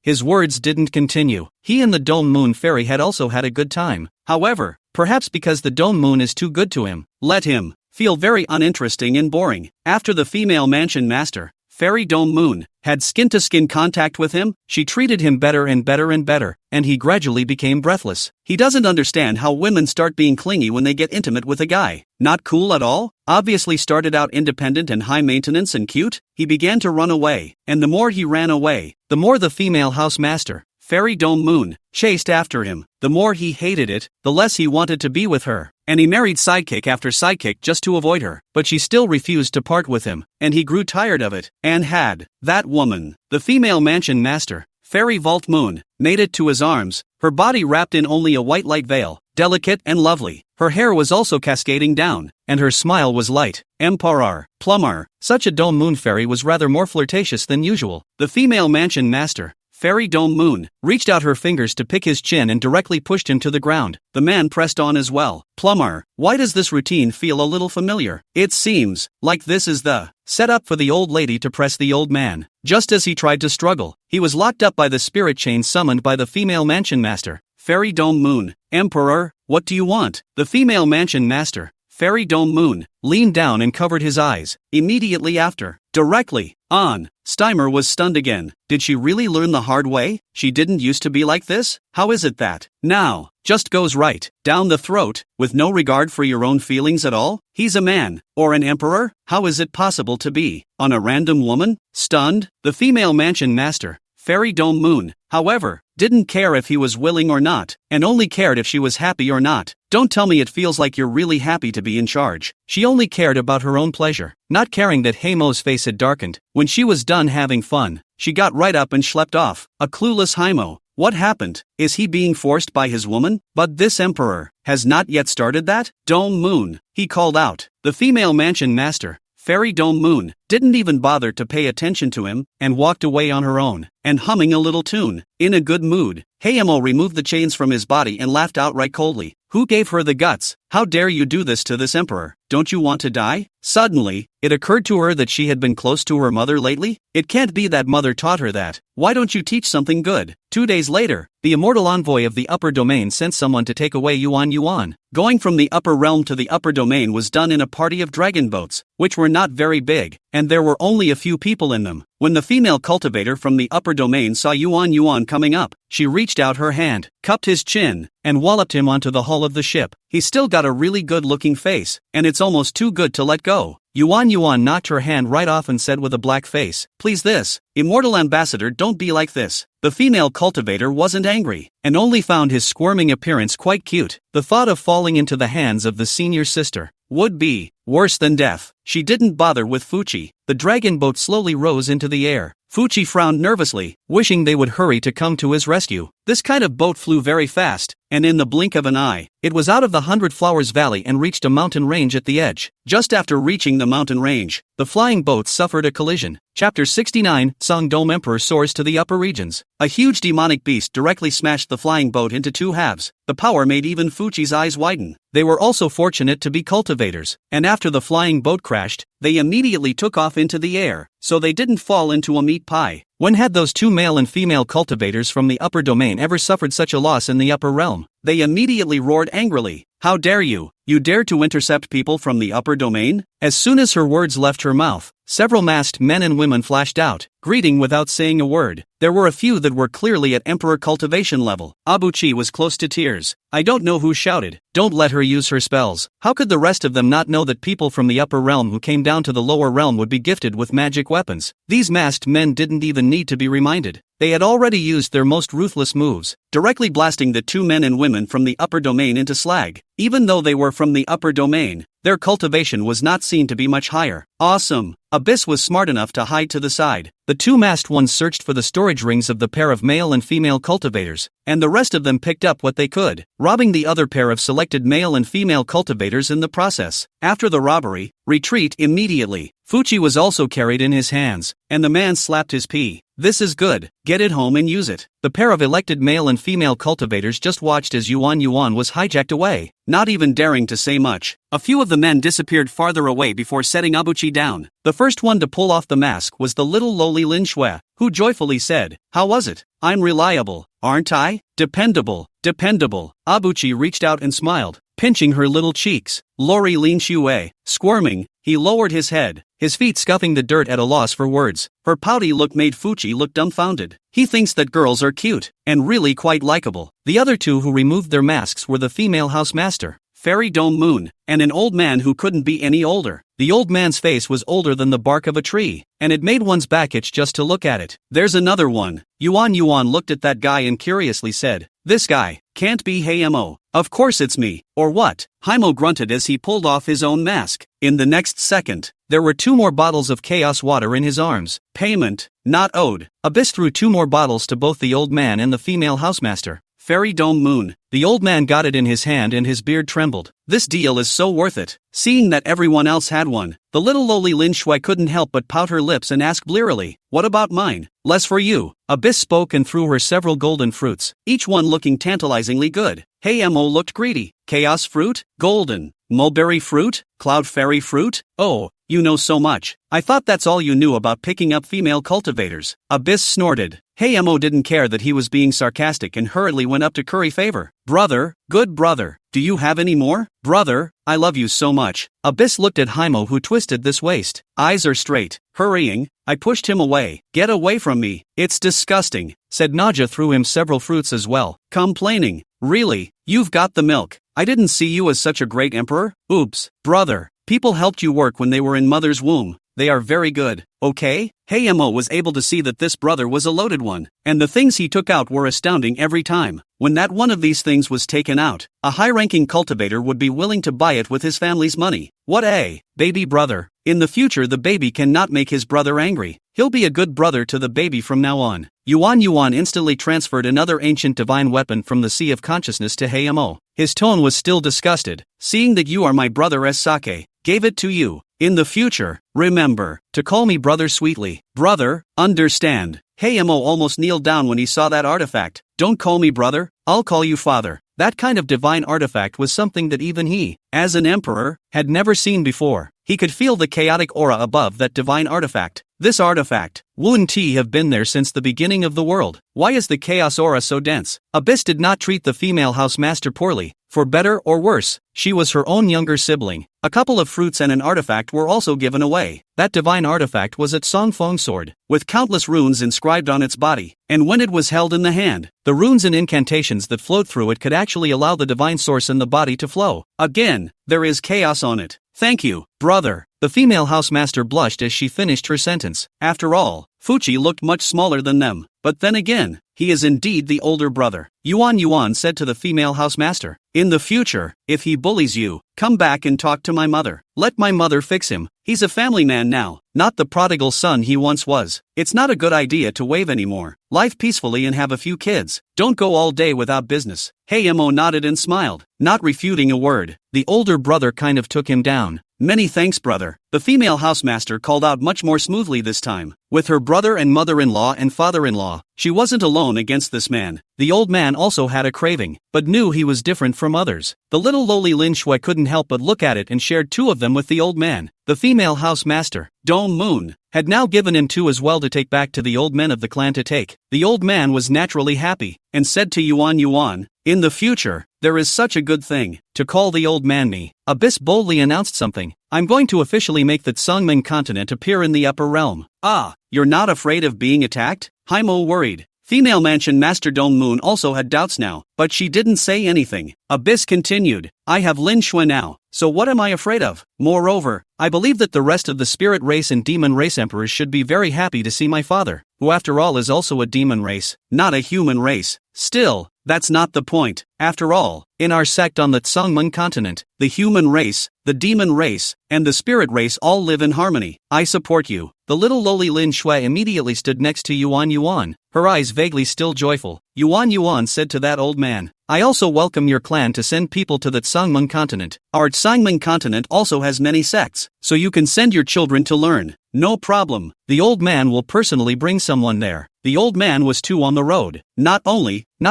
His words didn't continue. He and the Dome Moon Fairy had also had a good time. However, perhaps because the Dome Moon is too good to him, let him feel very uninteresting and boring. After the female mansion master, Fairy Dome Moon, had skin-to-skin contact with him, she treated him better and better, and he gradually became breathless. He doesn't understand how women start being clingy when they get intimate with a guy. Not cool at all? Obviously started out independent and high maintenance and cute, he began to run away, and the more he ran away, the more the female house master, Fairy Dome Moon, chased after him. The more he hated it, the less he wanted to be with her. And he married sidekick after sidekick just to avoid her. But she still refused to part with him, and he grew tired of it, and had that woman, the female mansion master, Fairy Vault Moon, made it to his arms, her body wrapped in only a white light veil, delicate and lovely. Her hair was also cascading down, and her smile was light. Emperor, Plumber, such a Dome Moon Fairy was rather more flirtatious than usual. The female mansion master, Fairy Dome Moon, reached out her fingers to pick his chin and directly pushed him to the ground. The man pressed on as well. Plumber, why does this routine feel a little familiar? It seems like this is the setup for the old lady to press the old man. Just as he tried to struggle, he was locked up by the spirit chain summoned by the female mansion master, Fairy Dome Moon. Emperor, what do you want? The female mansion master, Fairy Dome Moon, leaned down and covered his eyes. Immediately after, directly on, Steimer was stunned again. Did she really learn the hard way? She didn't used to be like this? How is it that, now, just goes right down the throat, with no regard for your own feelings at all? He's a man, or an emperor? How is it possible to be on a random woman? Stunned, the female mansion master, Fairy Dome Moon, however, didn't care if he was willing or not, and only cared if she was happy or not. Don't tell me it feels like you're really happy to be in charge. She only cared about her own pleasure, not caring that Haimo's face had darkened. When she was done having fun, she got right up and schlepped off. A clueless Haimo. What happened? Is he being forced by his woman? But this emperor has not yet started that? Dome Moon, he called out. The female mansion master, Fairy Dome Moon, didn't even bother to pay attention to him, and walked away on her own, and humming a little tune. In a good mood, Hayamo removed the chains from his body and laughed outright coldly. Who gave her the guts? How dare you do this to this emperor? Don't you want to die? Suddenly, it occurred to her that she had been close to her mother lately. It can't be that mother taught her that. Why don't you teach something good? 2 days later, the immortal envoy of the upper domain sent someone to take away Yuan Yuan. Going from the upper realm to the upper domain was done in a party of dragon boats, which were not very big, and there were only a few people in them. When the female cultivator from the upper domain saw Yuan Yuan coming up, she reached out her hand, cupped his chin, and walloped him onto the hull of the ship. He's still got a really good-looking face, and it's almost too good to let go. Yuan Yuan knocked her hand right off and said with a black face, "Please this, immortal ambassador, don't be like this." The female cultivator wasn't angry, and only found his squirming appearance quite cute. The thought of falling into the hands of the senior sister would be worse than death. She didn't bother with Fuchi. The dragon boat slowly rose into the air. Fuchi frowned nervously, wishing they would hurry to come to his rescue. This kind of boat flew very fast, and in the blink of an eye, it was out of the 100 Flowers Valley and reached a mountain range at the edge. Just after reaching the mountain range, the flying boat suffered a collision. Chapter 69, Song Dome Emperor soars to the upper regions. A huge demonic beast directly smashed the flying boat into two halves. The power made even Fuchi's eyes widen. They were also fortunate to be cultivators, and after the flying boat crashed, they immediately took off into the air, so they didn't fall into a meat pie. When had those two male and female cultivators from the upper domain ever suffered such a loss in the upper realm? They immediately roared angrily. How dare you? You dare to intercept people from the upper domain? As soon as her words left her mouth, several masked men and women flashed out, greeting without saying a word. There were a few that were clearly at emperor cultivation level. Abuchi was close to tears. I don't know who shouted, "Don't let her use her spells." How could the rest of them not know that people from the upper realm who came down to the lower realm would be gifted with magic weapons? These masked men didn't even need to be reminded. They had already used their most ruthless moves, directly blasting the two men and women from the upper domain into slag. Even though they were from the upper domain, their cultivation was not seen to be much higher. Awesome! Abyss was smart enough to hide to the side. The two masked ones searched for the storage rings of the pair of male and female cultivators, and the rest of them picked up what they could, robbing the other pair of selected male and female cultivators in the process. After the robbery, retreat immediately. Fuchi was also carried in his hands, and the man slapped his pee. This is good, get it home and use it. The pair of elected male and female cultivators just watched as Yuan Yuan was hijacked away, not even daring to say much. A few of the men disappeared farther away before setting Abuchi down. The first one to pull off the mask was the little lowly Lin Shui, who joyfully said, "How was it? I'm reliable, aren't I? Dependable, dependable." Abuchi reached out and smiled, pinching her little cheeks. Lori Lin Shui, squirming, he lowered his head, his feet scuffing the dirt at a loss for words. Her pouty look made Fuchi look dumbfounded. He thinks that girls are cute, and really quite likable. The other two who removed their masks were the female housemaster, Fairy Dome Moon, and an old man who couldn't be any older. The old man's face was older than the bark of a tree, and it made one's back itch just to look at it. There's another one. Yuan Yuan looked at that guy and curiously said, "This guy can't be Hayamo. Of course it's me, or what?" Haimo grunted as he pulled off his own mask. In the next second, there were 2 more bottles of chaos water in his arms. Payment, not owed. Abyss threw 2 more bottles to both the old man and the female housemaster, Fairy Dome Moon. The old man got it in his hand and his beard trembled. This deal is so worth it. Seeing that everyone else had one, the little lowly Lin Shui couldn't help but pout her lips and ask blearily, "What about mine?" "Less for you." Abyss spoke and threw her several golden fruits, each one looking tantalizingly good. Hayamo looked greedy. Chaos fruit? Golden. Mulberry fruit? Cloud fairy fruit? Oh, you know so much. I thought that's all you knew about picking up female cultivators. Abyss snorted. Mo didn't care that he was being sarcastic and hurriedly went up to curry favor. Brother, good brother, do you have any more? Brother, I love you so much. Abyss looked at Mo who twisted this waist. Eyes are straight. Hurrying, I pushed him away. Get away from me. It's disgusting, said Naja, threw him several fruits as well. Complaining. Really, you've got the milk. I didn't see you as such a great emperor. Oops, brother. People helped you work when they were in mother's womb. They are very good, okay? Mo was able to see that this brother was a loaded one, and the things he took out were astounding every time. When that one of these things was taken out, a high-ranking cultivator would be willing to buy it with his family's money. What a baby brother. In the future the baby cannot make his brother angry. He'll be a good brother to the baby from now on. Yuan instantly transferred another ancient divine weapon from the Sea of Consciousness to Mo. His tone was still disgusted. Seeing that you are my brother as Sake, gave it to you. In the future, remember to call me brother sweetly. Brother, understand. Mo almost kneeled down when he saw that artifact. Don't call me brother, I'll call you father. That kind of divine artifact was something that even he, as an emperor, had never seen before. He could feel the chaotic aura above that divine artifact. This artifact wouldn't have been there since the beginning of the world. Why is the chaos aura so dense? Abyss did not treat the female housemaster poorly. For better or worse, she was her own younger sibling. A couple of fruits and an artifact were also given away. That divine artifact was its Songfeng sword, with countless runes inscribed on its body, and when it was held in the hand, the runes and incantations that flowed through it could actually allow the divine source in the body to flow. Again, there is chaos on it. Thank you, brother. The female housemaster blushed as she finished her sentence. After all, Fuchi looked much smaller than them, but then again, he is indeed the older brother. Yuan said to the female housemaster, in the future, if he bullies you, come back and talk to my mother. Let my mother fix him. He's a family man now, not the prodigal son he once was. It's not a good idea to wave anymore. Live peacefully and have a few kids. Don't go all day without business. Mo nodded and smiled, not refuting a word. The older brother kind of took him down. Many thanks, brother. The female housemaster called out much more smoothly this time. With her brother and mother-in-law and father-in-law, she wasn't alone against this man. The old man also had a craving, but knew he was different from others. The little lowly Lin Shui couldn't help but look at it and shared two of them with the old man. The female housemaster, Dome Moon, had now given him two as well to take back to the old men of the clan to take. The old man was naturally happy, and said to Yuan, in the future, there is such a good thing, to call the old man me. Abyss boldly announced something. I'm going to officially make the Tsangming continent appear in the upper realm. Ah, you're not afraid of being attacked? Mo worried. Female Mansion Master Dome Moon also had doubts now, but she didn't say anything. Abyss continued, I have Lin Shui now, so what am I afraid of? Moreover, I believe that the rest of the spirit race and demon race emperors should be very happy to see my father, who after all is also a demon race, not a human race. Still, that's not the point. After all, in our sect on the Tsangming continent, the human race, the demon race, and the spirit race all live in harmony. I support you. The little lowly Lin Shui immediately stood next to Yuan, her eyes vaguely still joyful. Yuan said to that old man, I also welcome your clan to send people to the Tsangming continent. Our Tsangming continent also has many sects, so you can send your children to learn. No problem. The old man will personally bring someone there. The old man was too on the road, not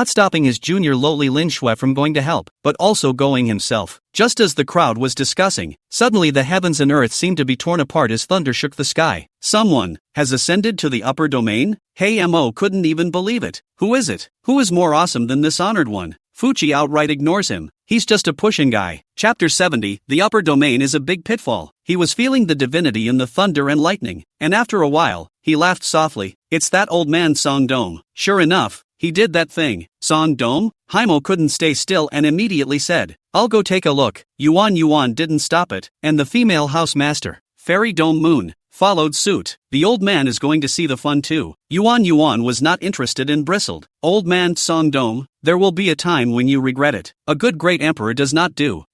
stopping his junior lowly Lin Shui from going to help, but also going himself. Just as the crowd was discussing, suddenly the heavens and earth seemed to be torn apart as thunder shook the sky. Someone has ascended to the upper domain? Mo couldn't even believe it. Who is it? Who is more awesome than this honored one? Fuchi outright ignores him. He's just a pushing guy. Chapter 70, the upper domain is a big pitfall. He was feeling the divinity in the thunder and lightning, and after a while, he laughed softly. It's that old man Song Dome. Sure enough, he did that thing. Song Dome? Mo couldn't stay still and immediately said, I'll go take a look. Yuan didn't stop it, and the female housemaster, Fairy Dome Moon, followed suit. The old man is going to see the fun too. Yuan was not interested and bristled. Old man Song Dome, there will be a time when you regret it. A good great emperor does not do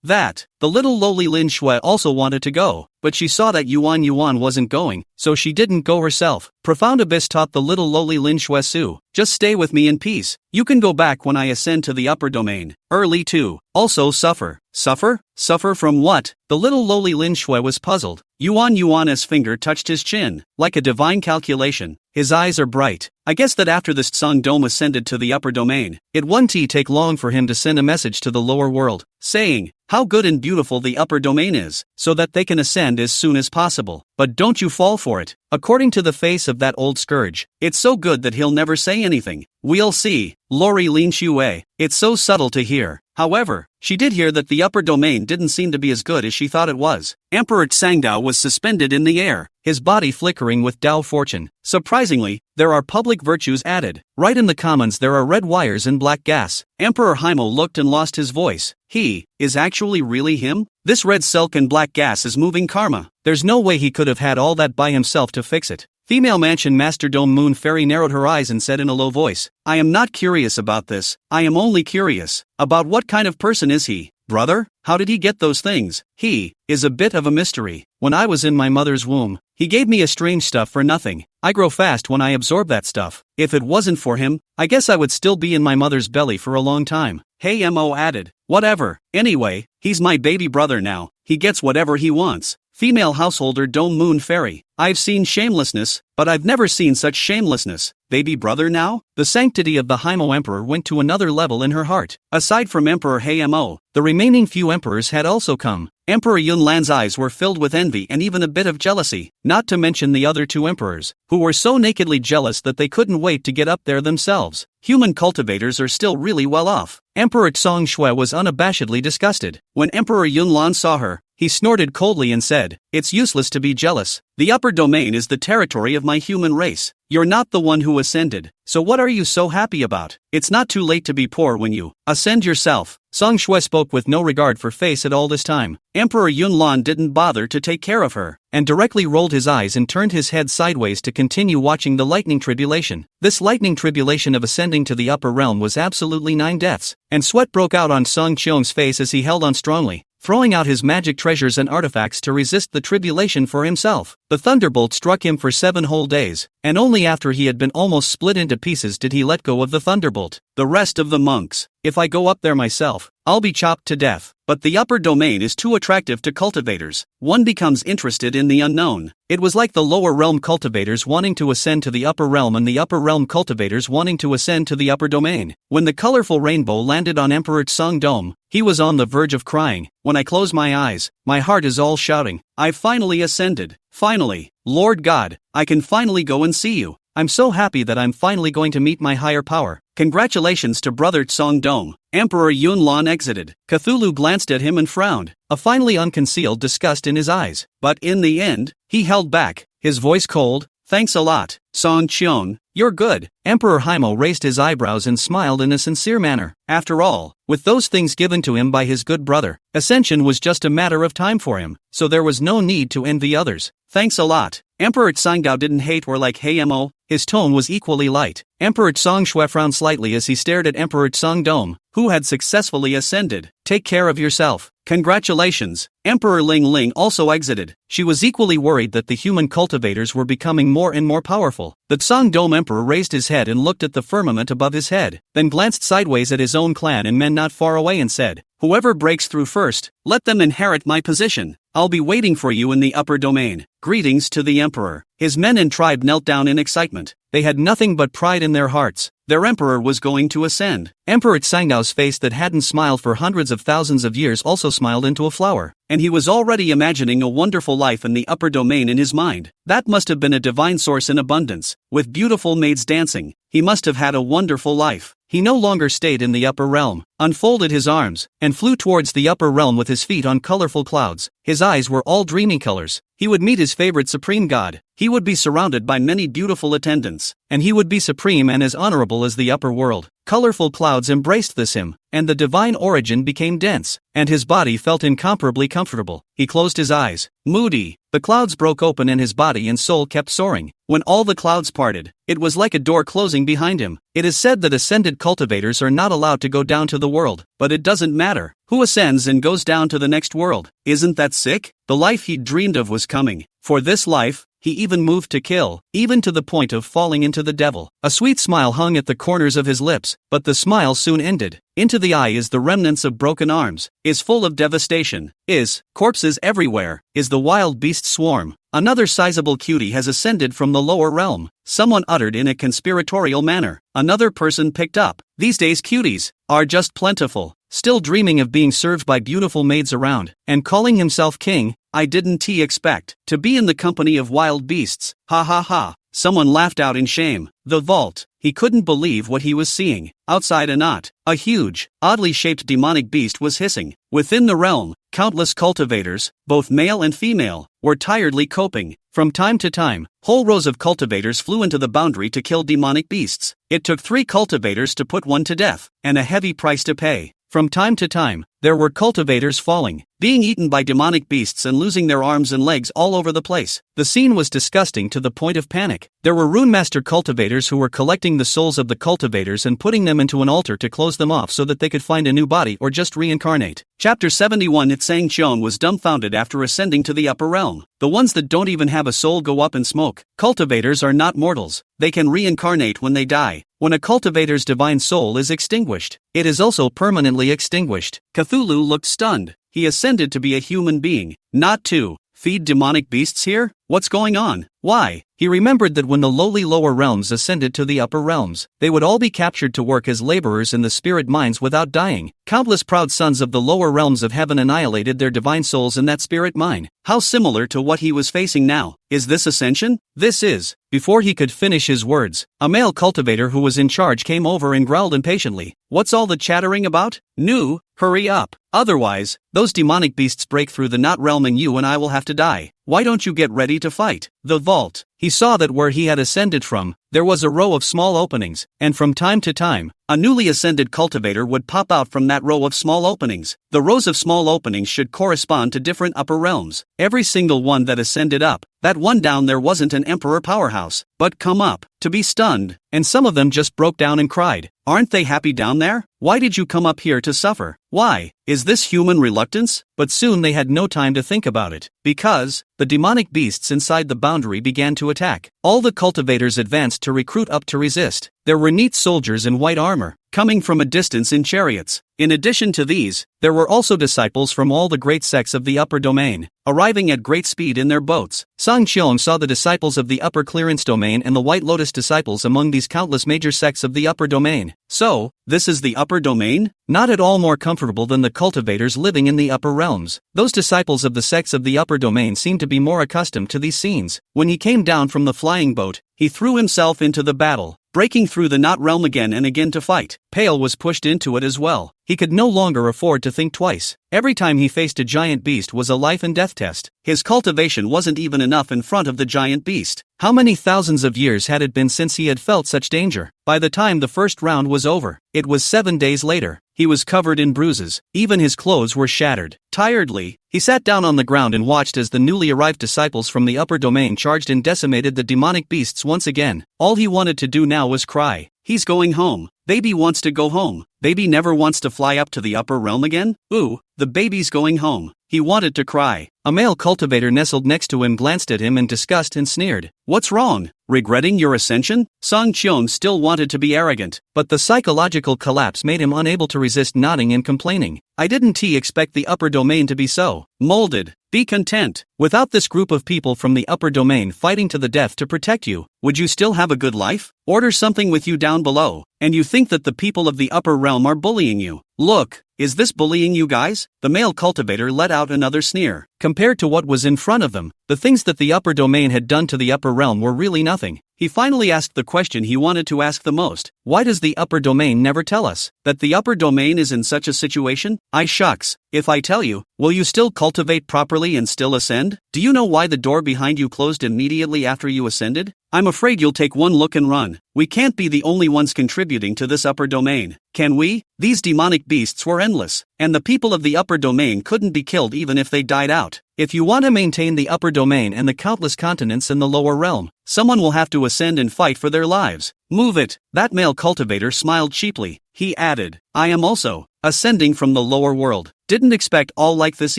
that. The little lowly Lin Shui also wanted to go, but she saw that Yuan wasn't going, so she didn't go herself. Profound Abyss taught the little lowly Lin Shui Su, just stay with me in peace. You can go back when I ascend to the upper domain. Early too. Also suffer. Suffer? Suffer from what? The little lowly Lin Shui was puzzled. Yuan's finger touched his chin. Like a divine calculation, His eyes are bright. I guess that after this Song Dome ascended to the upper domain, it won't take long for him to send a message to the lower world, saying how good and beautiful the upper domain is, so that they can ascend as soon as possible. But don't you fall for it. According to the face of that old scourge, it's so good that he'll never say anything. We'll see. Lori Lin Shui. It's so subtle to hear. However, she did hear that the upper domain didn't seem to be as good as she thought it was. Emperor Tsangdao was suspended in the air, his body flickering with Dao fortune. Surprisingly, there are public virtues added. Right in the commons there are red wires and black gas. Emperor Haimo looked and lost his voice. He is actually really him? This red silk and black gas is moving karma. There's no way he could have had all that by himself to fix it. Female Mansion Master Dome Moon Fairy narrowed her eyes and said in a low voice, I am not curious about this, I am only curious about what kind of person is he. Brother, how did he get those things? He is a bit of a mystery. When I was in my mother's womb, he gave me a strange stuff for nothing. I grow fast when I absorb that stuff. If it wasn't for him, I guess I would still be in my mother's belly for a long time. Hey Mo added, whatever. Anyway, he's my baby brother now. He gets whatever he wants. Female Householder Dome Moon Fairy. I've seen shamelessness, but I've never seen such shamelessness. Baby brother now? The sanctity of the Haimo Emperor went to another level in her heart. Aside from Emperor Haimo, the remaining few emperors had also come. Emperor Yunlan's eyes were filled with envy and even a bit of jealousy, not to mention the other two emperors, who were so nakedly jealous that they couldn't wait to get up there themselves. Human cultivators are still really well off. Emperor Tsong Shui was unabashedly disgusted. When Emperor Yunlan saw her, he snorted coldly and said, it's useless to be jealous. The upper domain is the territory of my human race. You're not the one who ascended, so what are you so happy about? It's not too late to be poor when you ascend yourself. Song Shui spoke with no regard for face at all this time. Emperor Yunlan didn't bother to take care of her, and directly rolled his eyes and turned his head sideways to continue watching the lightning tribulation. This lightning tribulation of ascending to the upper realm was absolutely 9 deaths, and sweat broke out on Song Qiong's face as he held on strongly, throwing out his magic treasures and artifacts to resist the tribulation for himself. The thunderbolt struck him for 7 whole days, and only after he had been almost split into pieces did he let go of the thunderbolt. The rest of the monks, if I go up there myself, I'll be chopped to death. But the upper domain is too attractive to cultivators. One becomes interested in the unknown. It was like the lower realm cultivators wanting to ascend to the upper realm and the upper realm cultivators wanting to ascend to the upper domain. When the colorful rainbow landed on Emperor Tsong Dome, he was on the verge of crying. When I close my eyes, my heart is all shouting, I've finally ascended. Finally, Lord God, I can finally go and see you. I'm so happy that I'm finally going to meet my higher power. Congratulations to Brother Tsong Dome. Emperor Yunlan exited. Cthulhu glanced at him and frowned, a finely unconcealed disgust in his eyes. But in the end, he held back, his voice cold. Thanks a lot, Song Qiong, you're good. Emperor Haimo raised his eyebrows and smiled in a sincere manner. After all, with those things given to him by his good brother, ascension was just a matter of time for him, so there was no need to envy others. Thanks a lot. Emperor Tsangdao didn't hate or like hey Mo, his tone was equally light. Emperor Tsong Shui frowned slightly as he stared at Emperor Tsong Dome, who had successfully ascended. Take care of yourself. Congratulations. Emperor Ling Ling also exited. She was equally worried that the human cultivators were becoming more and more powerful. The Tsong Dome Emperor raised his head and looked at the firmament above his head, then glanced sideways at his own clan and men not far away and said, whoever breaks through first, let them inherit my position. I'll be waiting for you in the upper domain. Greetings to the Emperor. His men and tribe knelt down in excitement. They had nothing but pride in their hearts. Their emperor was going to ascend. Emperor Tsangdao's face that hadn't smiled for hundreds of thousands of years also smiled into a flower, and he was already imagining a wonderful life in the upper domain in his mind. That must have been a divine source in abundance, with beautiful maids dancing. He must have had a wonderful life. He no longer stayed in the upper realm, unfolded his arms, and flew towards the upper realm with his feet on colorful clouds. His eyes were all dreamy colors. He would meet his favorite supreme god. He would be surrounded by many beautiful attendants, and he would be supreme and as honorable as the upper world. Colorful clouds embraced him, and the divine origin became dense, and his body felt incomparably comfortable. He closed his eyes. Moody. The clouds broke open and his body and soul kept soaring. When all the clouds parted, it was like a door closing behind him. It is said that ascended cultivators are not allowed to go down to the world, but it doesn't matter. Who ascends and goes down to the next world? Isn't that sick? The life he dreamed of was coming. For this life, he even moved to kill, even to the point of falling into the devil. A sweet smile hung at the corners of his lips, but the smile soon ended. Into the eye is the remnants of broken arms, is full of devastation, is corpses everywhere, is the wild beast swarm. Another sizable cutie has ascended from the lower realm, someone uttered in a conspiratorial manner. Another person picked up. These days cuties are just plentiful, still dreaming of being served by beautiful maids around, and calling himself king. I didn't expect to be in the company of wild beasts. Ha ha ha. Someone laughed out in shame. The vault. He couldn't believe what he was seeing. Outside a huge, oddly shaped demonic beast was hissing. Within the realm, countless cultivators, both male and female, were tiredly coping. From time to time, whole rows of cultivators flew into the boundary to kill demonic beasts. It took 3 cultivators to put one to death, and a heavy price to pay. From time to time, there were cultivators falling, being eaten by demonic beasts and losing their arms and legs all over the place. The scene was disgusting to the point of panic. There were runemaster cultivators who were collecting the souls of the cultivators and putting them into an altar to close them off so that they could find a new body or just reincarnate. Chapter 71. Itsang Cheon was dumbfounded after ascending to the upper realm. The ones that don't even have a soul go up in smoke. Cultivators are not mortals. They can reincarnate when they die. When a cultivator's divine soul is extinguished, it is also permanently extinguished. Cthulhu looked stunned. He ascended to be a human being, not to feed demonic beasts here? What's going on? Why? He remembered that when the lowly lower realms ascended to the upper realms, they would all be captured to work as laborers in the spirit mines without dying. Countless proud sons of the lower realms of heaven annihilated their divine souls in that spirit mine. How similar to what he was facing now. Is this ascension? This is. Before he could finish his words, a male cultivator who was in charge came over and growled impatiently. What's all the chattering about? Nu, hurry up. Otherwise, those demonic beasts break through the knot realm and you and I will have to die. Why don't you get ready to fight? The vault. He saw that where he had ascended from, there was a row of small openings, and from time to time, a newly ascended cultivator would pop out from that row of small openings. The rows of small openings should correspond to different upper realms. Every single one that ascended up, that one down there wasn't an emperor powerhouse, but come up, to be stunned, and some of them just broke down and cried. Aren't they happy down there? Why did you come up here to suffer? Why? Is this human reluctance? But soon they had no time to think about it, because the demonic beasts inside the boundary began to attack. All the cultivators advanced to recruit up to resist. There were neat soldiers in white armor, coming from a distance in chariots. In addition to these, there were also disciples from all the great sects of the upper domain, arriving at great speed in their boats. Sang Cheong saw the disciples of the upper clearance domain and the White Lotus disciples among these countless major sects of the upper domain. So, this is the upper domain? Not at all more comfortable than the cultivators living in the upper realms. Those disciples of the sects of the upper domain seemed to be more accustomed to these scenes. When he came down from the flying boat, he threw himself into the battle, breaking through the knot realm again and again to fight. Pale was pushed into it as well. He could no longer afford to think twice. Every time he faced a giant beast was a life and death test. His cultivation wasn't even enough in front of the giant beast. How many thousands of years had it been since he had felt such danger? By the time the first round was over, it was 7 days later. He was covered in bruises. Even his clothes were shattered. Tiredly, he sat down on the ground and watched as the newly arrived disciples from the upper domain charged and decimated the demonic beasts once again. All he wanted to do now was cry. He's going home. Baby wants to go home. Baby never wants to fly up to the upper realm again? Ooh, the baby's going home. He wanted to cry. A male cultivator nestled next to him glanced at him in disgust and sneered. What's wrong? Regretting your ascension? Sang Cheong still wanted to be arrogant, but the psychological collapse made him unable to resist nodding and complaining. I didn't expect the upper domain to be so molded. Be content. Without this group of people from the upper domain fighting to the death to protect you, would you still have a good life? Order something with you down below, and you think that the people of the upper realm are bullying you. Look, is this bullying you guys? The male cultivator let out another sneer. Compared to what was in front of them, the things that the upper domain had done to the upper realm were really nothing. He finally asked the question he wanted to ask the most. Why does the upper domain never tell us that the upper domain is in such a situation? Shucks. If I tell you, will you still cultivate properly and still ascend? Do you know why the door behind you closed immediately after you ascended? I'm afraid you'll take one look and run. We can't be the only ones contributing to this upper domain, can we? These demonic beasts were endless, and the people of the upper domain couldn't be killed even if they died out. If you want to maintain the upper domain and the countless continents in the lower realm, someone will have to ascend and fight for their lives. Move it. That male cultivator smiled cheaply. He added, I am also ascending from the lower world. Didn't expect all like this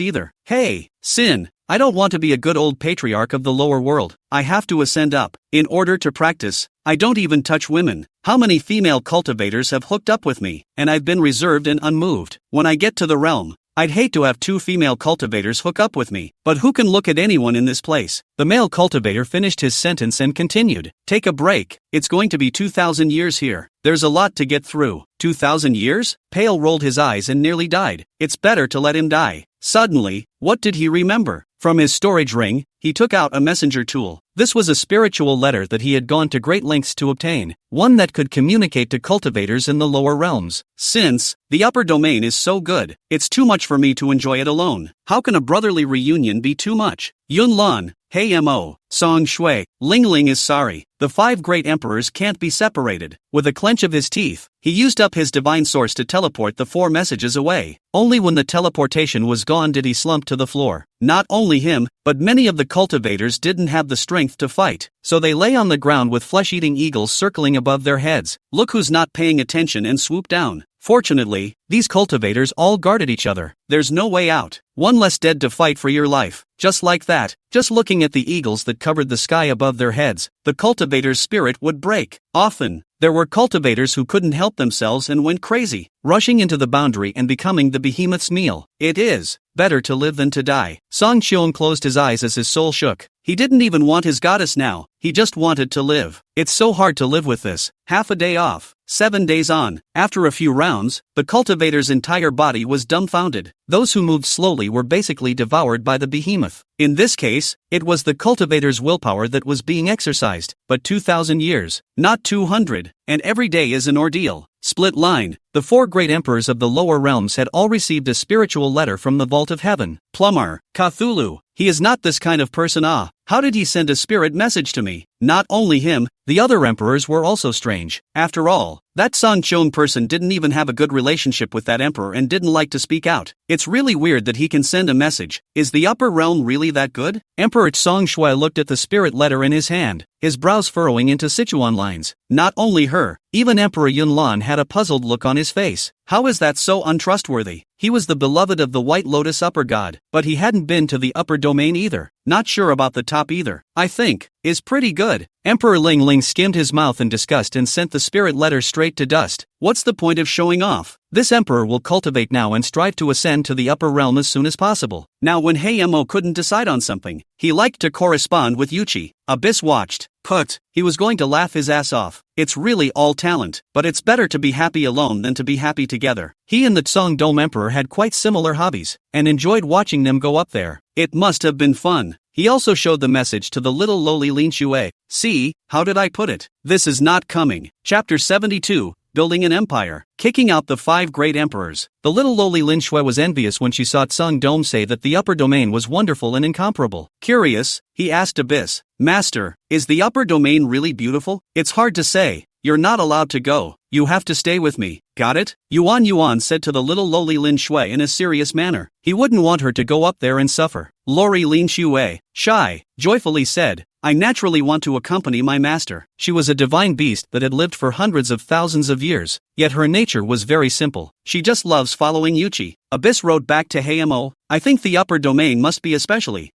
either. Hey, Sin. I don't want to be a good old patriarch of the lower world. I have to ascend up. In order to practice, I don't even touch women. How many female cultivators have hooked up with me, and I've been reserved and unmoved. When I get to the realm, I'd hate to have 2 female cultivators hook up with me, but who can look at anyone in this place? The male cultivator finished his sentence and continued, take a break, it's going to be 2,000 years here. There's a lot to get through. 2,000 years? Pale rolled his eyes and nearly died. It's better to let him die. Suddenly, what did he remember? From his storage ring, he took out a messenger tool. This was a spiritual letter that he had gone to great lengths to obtain, one that could communicate to cultivators in the lower realms. Since the upper domain is so good, it's too much for me to enjoy it alone. How can a brotherly reunion be too much? Yun Lan, Hey Mo, Song Shui, Ling Ling is sorry. The 5 great emperors can't be separated. With a clench of his teeth, he used up his divine source to teleport the 4 messages away. Only when the teleportation was gone did he slump to the floor. Not only him, but many of the cultivators didn't have the strength to fight, so they lay on the ground with flesh-eating eagles circling above their heads. Look who's not paying attention and swoop down. Fortunately, these cultivators all guarded each other. There's no way out. One less dead to fight for your life. Just like that, just looking at the eagles that covered the sky above their heads, the cultivator's spirit would break. Often, there were cultivators who couldn't help themselves and went crazy, rushing into the boundary and becoming the behemoth's meal. It is better to live than to die. Song Xiong closed his eyes as his soul shook. He didn't even want his goddess now, he just wanted to live. It's so hard to live with this. Half a day off, 7 days on. After a few rounds, the cultivator's entire body was dumbfounded. Those who moved slowly were basically devoured by the behemoth. In this case, it was the cultivator's willpower that was being exercised, but 2,000 years, not 200, and every day is an ordeal. Split line. The 4 great emperors of the lower realms had all received a spiritual letter from the vault of heaven. Plumar, Cthulhu, he is not this kind of person. How did he send a spirit message to me? Not only him, the other emperors were also strange. After all, that Song Chong person didn't even have a good relationship with that emperor and didn't like to speak out. It's really weird that he can send a message. Is the upper realm really that good? Emperor Song Shui looked at the spirit letter in his hand, his brows furrowing into Sichuan lines. Not only her, even Emperor Yun Lan had a puzzled look on his face. How is that so untrustworthy? He was the beloved of the White Lotus upper god, but he hadn't been to the upper domain either. Not sure about the top either. I think is pretty good. Emperor Ling Ling skimmed his mouth in disgust and sent the spirit letter straight to dust. What's the point of showing off? This emperor will cultivate now and strive to ascend to the upper realm as soon as possible. Now when Mo couldn't decide on something, he liked to correspond with Yuchi. Abyss watched. Put, he was going to laugh his ass off. It's really all talent, but it's better to be happy alone than to be happy together. He and the Tsong Dome Emperor had quite similar hobbies, and enjoyed watching them go up there. It must have been fun. He also showed the message to the little lowly Lin Xue. See, how did I put it? This is not coming. Chapter 72, Building an Empire. Kicking out the 5 great emperors. The little lowly Lin Xue was envious when she saw Tsung Dome say that the upper domain was wonderful and incomparable. Curious, he asked Abyss. Master, is the upper domain really beautiful? It's hard to say. You're not allowed to go. You have to stay with me. Got it? Yuan said to the little lowly Lin Xue in a serious manner. He wouldn't want her to go up there and suffer. Lori Lin Xue, shy, joyfully said, I naturally want to accompany my master. She was a divine beast that had lived for hundreds of thousands of years, yet her nature was very simple. She just loves following Yuchi. Abyss wrote back to Mo, I think the upper domain must be especially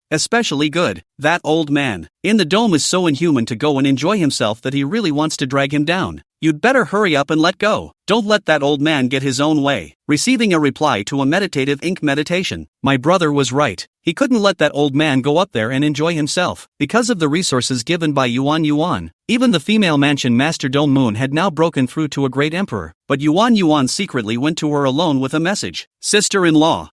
good. That old man in the dome is so inhuman to go and enjoy himself that he really wants to drag him down. You'd better hurry up and let go. Don't let that old man get his own way. Receiving a reply to a meditative ink meditation. My brother was right. He couldn't let that old man go up there and enjoy himself. Because of the resources given by Yuan, even the female mansion Master Dome Moon had now broken through to a great emperor. But Yuan secretly went to her alone with a message. Sister-in-law,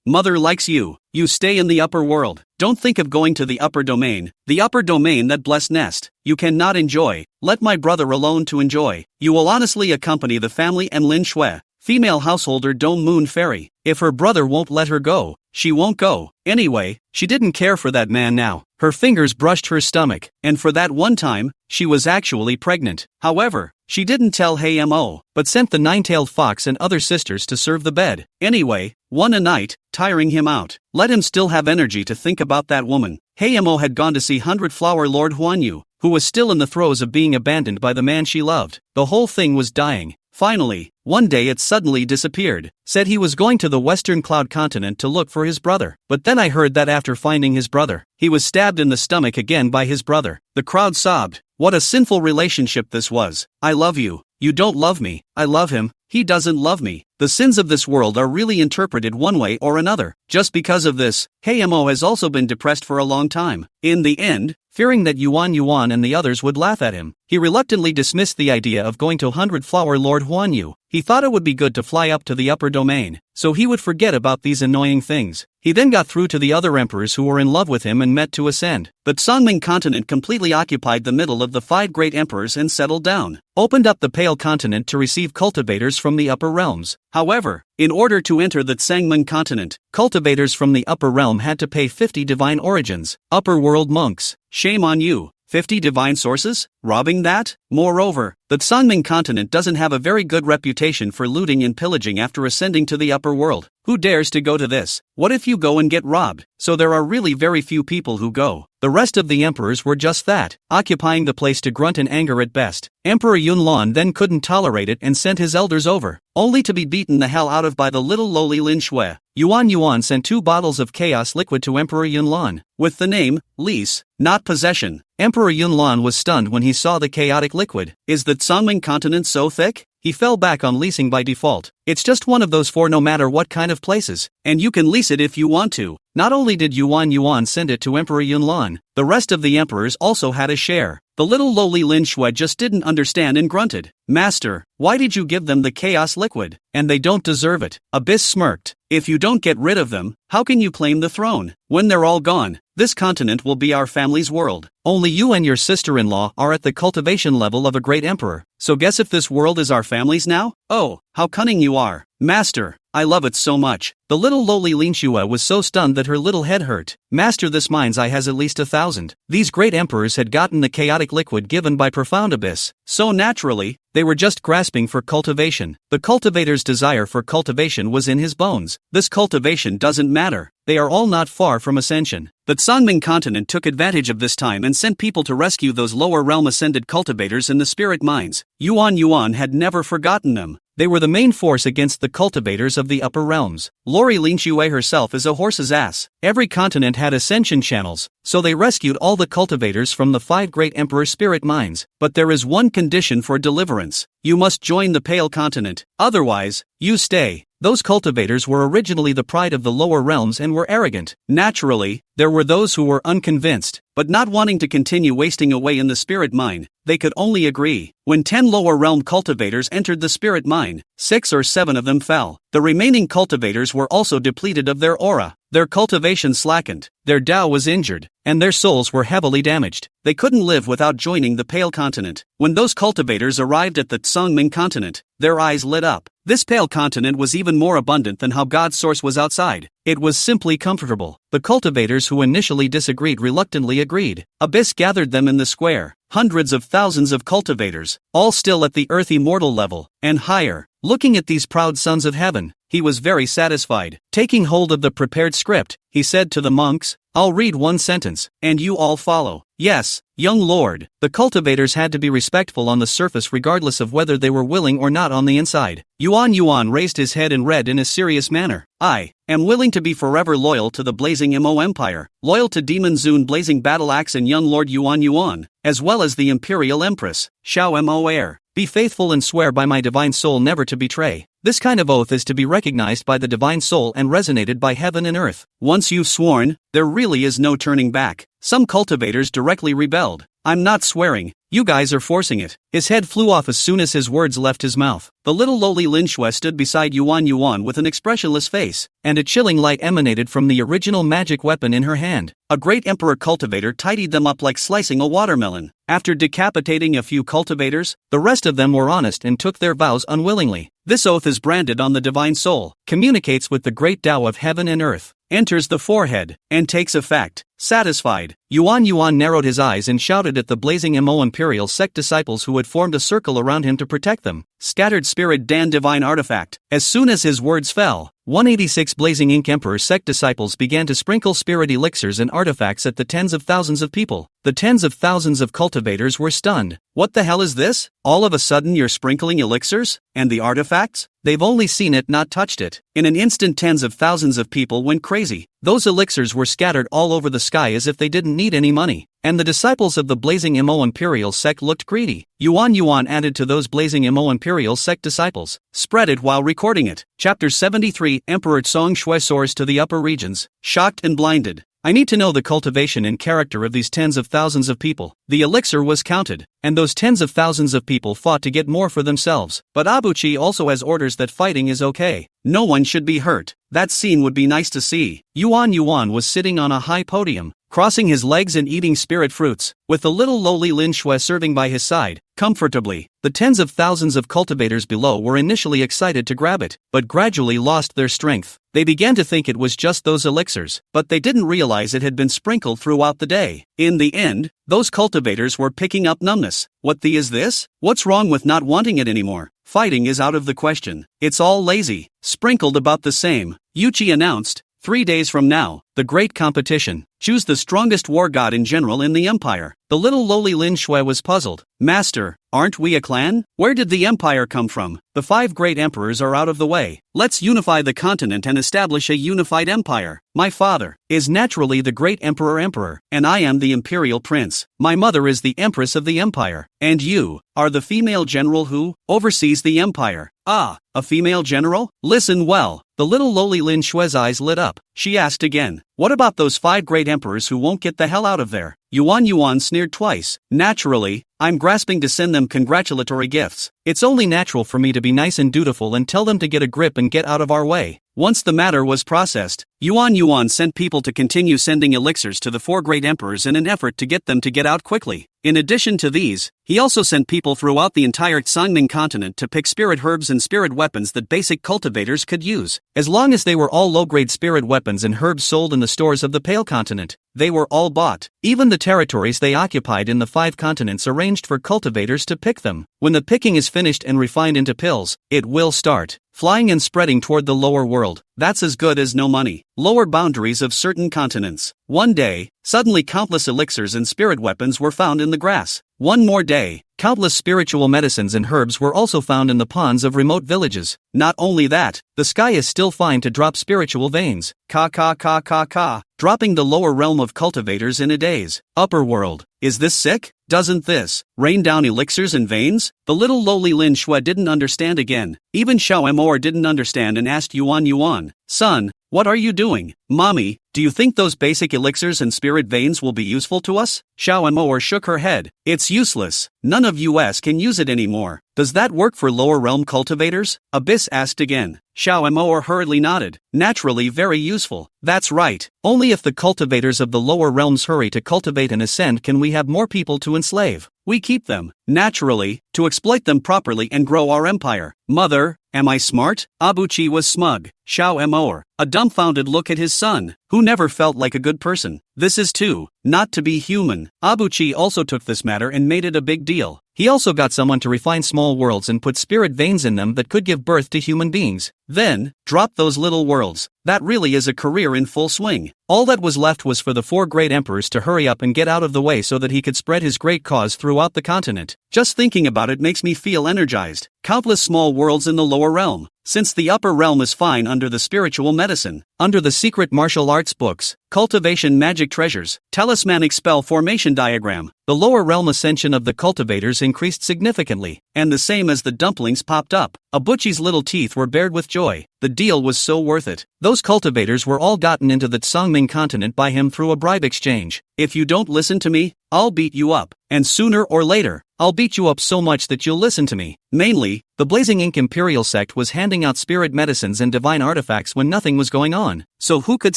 mother likes you. You stay in the upper world. Don't think of going to the upper domain. The upper domain, that blessed nest, you cannot enjoy. Let my brother alone to enjoy. You will honestly accompany the family and Lin Xue, female householder Dome Moon Fairy. If her brother won't let her go, she won't go. Anyway, she didn't care for that man now. Her fingers brushed her stomach, and for that one time, she was actually pregnant. However, she didn't tell Mo, but sent the 9-tailed fox and other sisters to serve the bed. Anyway, one a night, tiring him out. Let him still have energy to think about that woman. Mo had gone to see 100-flower Lord Huanyu, who was still in the throes of being abandoned by the man she loved. The whole thing was dying. Finally, one day it suddenly disappeared. Said he was going to the western cloud continent to look for his brother. But then I heard that after finding his brother, he was stabbed in the stomach again by his brother. The crowd sobbed. What a sinful relationship this was. I love you. You don't love me. I love him. He doesn't love me. The sins of this world are really interpreted one way or another. Just because of this, KMO has also been depressed for a long time. In the end, fearing that Yuan and the others would laugh at him, he reluctantly dismissed the idea of going to 100 Flower Lord Huan Yu. He thought it would be good to fly up to the upper domain, so he would forget about these annoying things. He then got through to the other emperors who were in love with him and met to ascend. The Songming continent completely occupied the middle of the 5 great emperors and settled down. Opened up the Pale continent to receive cultivators from the upper realms. However, in order to enter the Tsangming continent, cultivators from the upper realm had to pay 50 divine origins. Upper world monks, shame on you. 50 divine sources? Robbing that? Moreover, the Tsangming continent doesn't have a very good reputation for looting and pillaging after ascending to the upper world. Who dares to go to this? What if you go and get robbed? So there are really very few people who go. The rest of the emperors were just that, occupying the place to grunt in anger at best. Emperor Yunlong then couldn't tolerate it and sent his elders over, only to be beaten the hell out of by the little lowly Lin Shui. Yuan sent 2 bottles of chaos liquid to Emperor Yunlong, with the name, lease, not possession. Emperor Yunlong was stunned when he saw the chaotic liquid. Is the Tsangming continent so thick? He fell back on leasing by default. It's just one of those 4 no matter what kind of places, and you can lease it if you want to. Not only did Yuan send it to Emperor Yunlong, the rest of the emperors also had a share. The little lowly Lin Shui just didn't understand and grunted. Master, why did you give them the chaos liquid? And they don't deserve it. Abyss smirked. If you don't get rid of them, how can you claim the throne? When they're all gone, this continent will be our family's world. Only you and your sister-in-law are at the cultivation level of a great emperor. So guess if this world is our family's now? Oh, how cunning you are. Master, I love it so much. The little lowly Lin Shui was so stunned that her little head hurt. Master, this mind's eye has at least 1,000. These great emperors had gotten the chaotic liquid given by profound abyss. So naturally, they were just grasping for cultivation. The cultivator's desire for cultivation was in his bones. This cultivation doesn't matter. They are all not far from ascension. The Tsangming continent took advantage of this time and sent people to rescue those lower realm ascended cultivators in the spirit mines. Yuan had never forgotten them. They were the main force against the cultivators of the upper realms. Lori Lin Shui herself is a horse's ass. Every continent had ascension channels, so they rescued all the cultivators from the 5 great emperor spirit mines. But there is one condition for deliverance. You must join the Pale continent. Otherwise, you stay. Those cultivators were originally the pride of the lower realms and were arrogant. Naturally, there were those who were unconvinced, but not wanting to continue wasting away in the spirit mine. They could only agree. When 10 lower realm cultivators entered the spirit mine, 6 or 7 of them fell. The remaining cultivators were also depleted of their aura. Their cultivation slackened, their Tao was injured, and their souls were heavily damaged. They couldn't live without joining the Pale continent. When those cultivators arrived at the Tsangming continent, their eyes lit up. This Pale continent was even more abundant than how God's source was outside. It was simply comfortable. The cultivators who initially disagreed reluctantly agreed. Abyss gathered them in the square. Hundreds of thousands of cultivators, all still at the earth immortal level, and higher. Looking at these proud sons of heaven, he was very satisfied. Taking hold of the prepared script, he said to the monks, I'll read one sentence, and you all follow. Yes, young lord. The cultivators had to be respectful on the surface regardless of whether they were willing or not on the inside. Yuan raised his head and read in a serious manner. I am willing to be forever loyal to the blazing Mo Empire, loyal to Demon Zun Blazing Battle Axe and young lord Yuan, as well as the Imperial Empress, Xiao Mo Heir. Be faithful and swear by my divine soul never to betray. This kind of oath is to be recognized by the divine soul and resonated by heaven and earth. Once you've sworn, there really is no turning back. Some cultivators directly rebelled. I'm not swearing, you guys are forcing it. His head flew off as soon as his words left his mouth. The little lowly Lin Shui stood beside Yuan with an expressionless face, and a chilling light emanated from the original magic weapon in her hand. A great emperor cultivator tidied them up like slicing a watermelon. After decapitating a few cultivators, the rest of them were honest and took their vows unwillingly. This oath is branded on the divine soul, communicates with the great Tao of heaven and earth, enters the forehead, and takes effect. Satisfied, Yuan narrowed his eyes and shouted at the blazing Mo Imperial Sect disciples who had formed a circle around him to protect them. Scattered Spirit Dan Divine Artifact. As soon as his words fell, 186 Blazing Ink Emperor Sect disciples began to sprinkle spirit elixirs and artifacts at the tens of thousands of people. The tens of thousands of cultivators were stunned. What the hell is this? All of a sudden you're sprinkling elixirs? And the artifacts? They've only seen it, not touched it. In an instant tens of thousands of people went crazy. Those elixirs were scattered all over the sky as if they didn't need any money. And the disciples of the Blazing Mo Imperial Sect looked greedy. Yuan added to those Blazing Mo Imperial Sect disciples. Spread it while recording it. Chapter 73 Emperor Song Shui soars to the upper regions, shocked and blinded. I need to know the cultivation and character of these tens of thousands of people. The elixir was counted, and those tens of thousands of people fought to get more for themselves. But Abuchi also has orders that fighting is okay. No one should be hurt. That scene would be nice to see. Yuan was sitting on a high podium, crossing his legs and eating spirit fruits, with the little lowly Lin Shui serving by his side, comfortably. The tens of thousands of cultivators below were initially excited to grab it, but gradually lost their strength. They began to think it was just those elixirs, but they didn't realize it had been sprinkled throughout the day. In the end, those cultivators were picking up numbness. What the is this? What's wrong with not wanting it anymore? Fighting is out of the question. It's all lazy. Sprinkled about the same. Yuchi announced. 3 days from now, the great competition. Choose the strongest war god in general in the empire. The little lowly Lin Shui was puzzled. Master, aren't we a clan? Where did the empire come from? The 5 great emperors are out of the way. Let's unify the continent and establish a unified empire. My father is naturally the great emperor, and I am the imperial prince. My mother is the empress of the empire, and you are the female general who oversees the empire. Ah, a female general? Listen well. The little lowly Lin Shui's eyes lit up. She asked again, what about those 5 great emperors who won't get the hell out of there? Yuan sneered twice. Naturally, I'm grasping to send them congratulatory gifts. It's only natural for me to be nice and dutiful and tell them to get a grip and get out of our way. Once the matter was processed, Yuan sent people to continue sending elixirs to the 4 great emperors in an effort to get them to get out quickly. In addition to these, he also sent people throughout the entire Tsangming continent to pick spirit herbs and spirit weapons that basic cultivators could use. As long as they were all low-grade spirit weapons and herbs sold in the stores of the Pale Continent, they were all bought. Even the territories they occupied in the 5 continents arranged for cultivators to pick them. When the picking is finished and refined into pills, it will start flying and spreading toward the lower world. That's as good as no money. Lower boundaries of certain continents. One day, suddenly countless elixirs and spirit weapons were found in the grass. One more day, countless spiritual medicines and herbs were also found in the ponds of remote villages. Not only that, the sky is still fine to drop spiritual veins. Dropping the lower realm of cultivators in a daze. Upper world. Is this sick? Doesn't this rain down elixirs and veins? The little lowly Lin Shui didn't understand again. Even Xiao Emor didn't understand and asked Yuan, son, what are you doing? Mommy, do you think those basic elixirs and spirit veins will be useful to us? Xiao Emor shook her head. It's useless. None of us can use it anymore. Does that work for lower realm cultivators? Abyss asked again. Xiao Emor hurriedly nodded. Naturally very useful. That's right. Only if the cultivators of the lower realms hurry to cultivate and ascend can we have more people to enslave. We keep them, naturally, to exploit them properly and grow our empire. Mother, am I smart? Abuchi was smug. Xiao Emor, a dumbfounded look at his son, who never felt like a good person. This is too, not to be human. Abuchi also took this matter and made it a big deal. He also got someone to refine small worlds and put spirit veins in them that could give birth to human beings. Then, drop those little worlds. That really is a career in full swing. All that was left was for the 4 great emperors to hurry up and get out of the way so that he could spread his great cause throughout the continent. Just thinking about it makes me feel energized. Countless small worlds in the lower realm. Since the upper realm is fine under the spiritual medicine, under the secret martial arts books, cultivation magic treasures, talismanic spell formation diagram, the lower realm ascension of the cultivators increased significantly, and the same as the dumplings popped up. Abuchi's little teeth were bared with joy. The deal was so worth it. Those cultivators were all gotten into the Tsangming continent by him through a bribe exchange. If you don't listen to me, I'll beat you up. And sooner or later, I'll beat you up so much that you'll listen to me. Mainly, the Blazing Ink Imperial Sect was handing out spirit medicines and divine artifacts when nothing was going on. So who could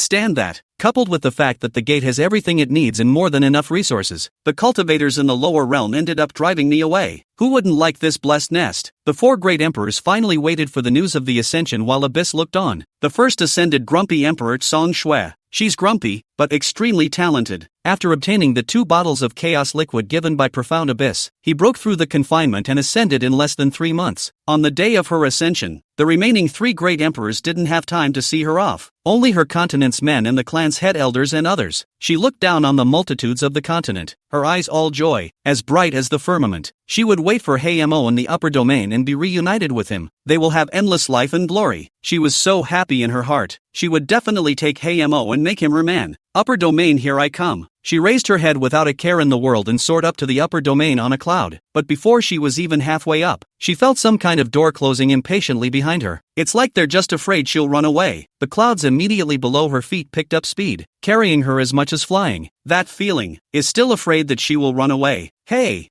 stand that? Coupled with the fact that the gate has everything it needs and more than enough resources, the cultivators in the lower realm ended up driving me away. Who wouldn't like this blessed nest? The 4 great emperors finally waited for the news of the ascension while Abyss looked on. The first ascended grumpy emperor Song Shui. She's grumpy, but extremely talented. After obtaining the 2 bottles of chaos liquid given by Profound Abyss, he broke through the confinement and ascended in less than 3 months. On the day of her ascension, the remaining 3 great emperors didn't have time to see her off. Only her continent's men and the clan's head elders and others. She looked down on the multitudes of the continent, her eyes all joy, as bright as the firmament. She would wait for Hayamo in the upper domain and be reunited with him. They will have endless life and glory. She was so happy in her heart. She would definitely take Hayamo and make him her man. Upper domain, here I come. She raised her head without a care in the world and soared up to the upper domain on a cloud. But before she was even halfway up, she felt some kind of door closing impatiently behind her. It's like they're just afraid she'll run away. The clouds immediately below her feet picked up speed, carrying her as much as flying. That feeling is still afraid that she will run away. Hey!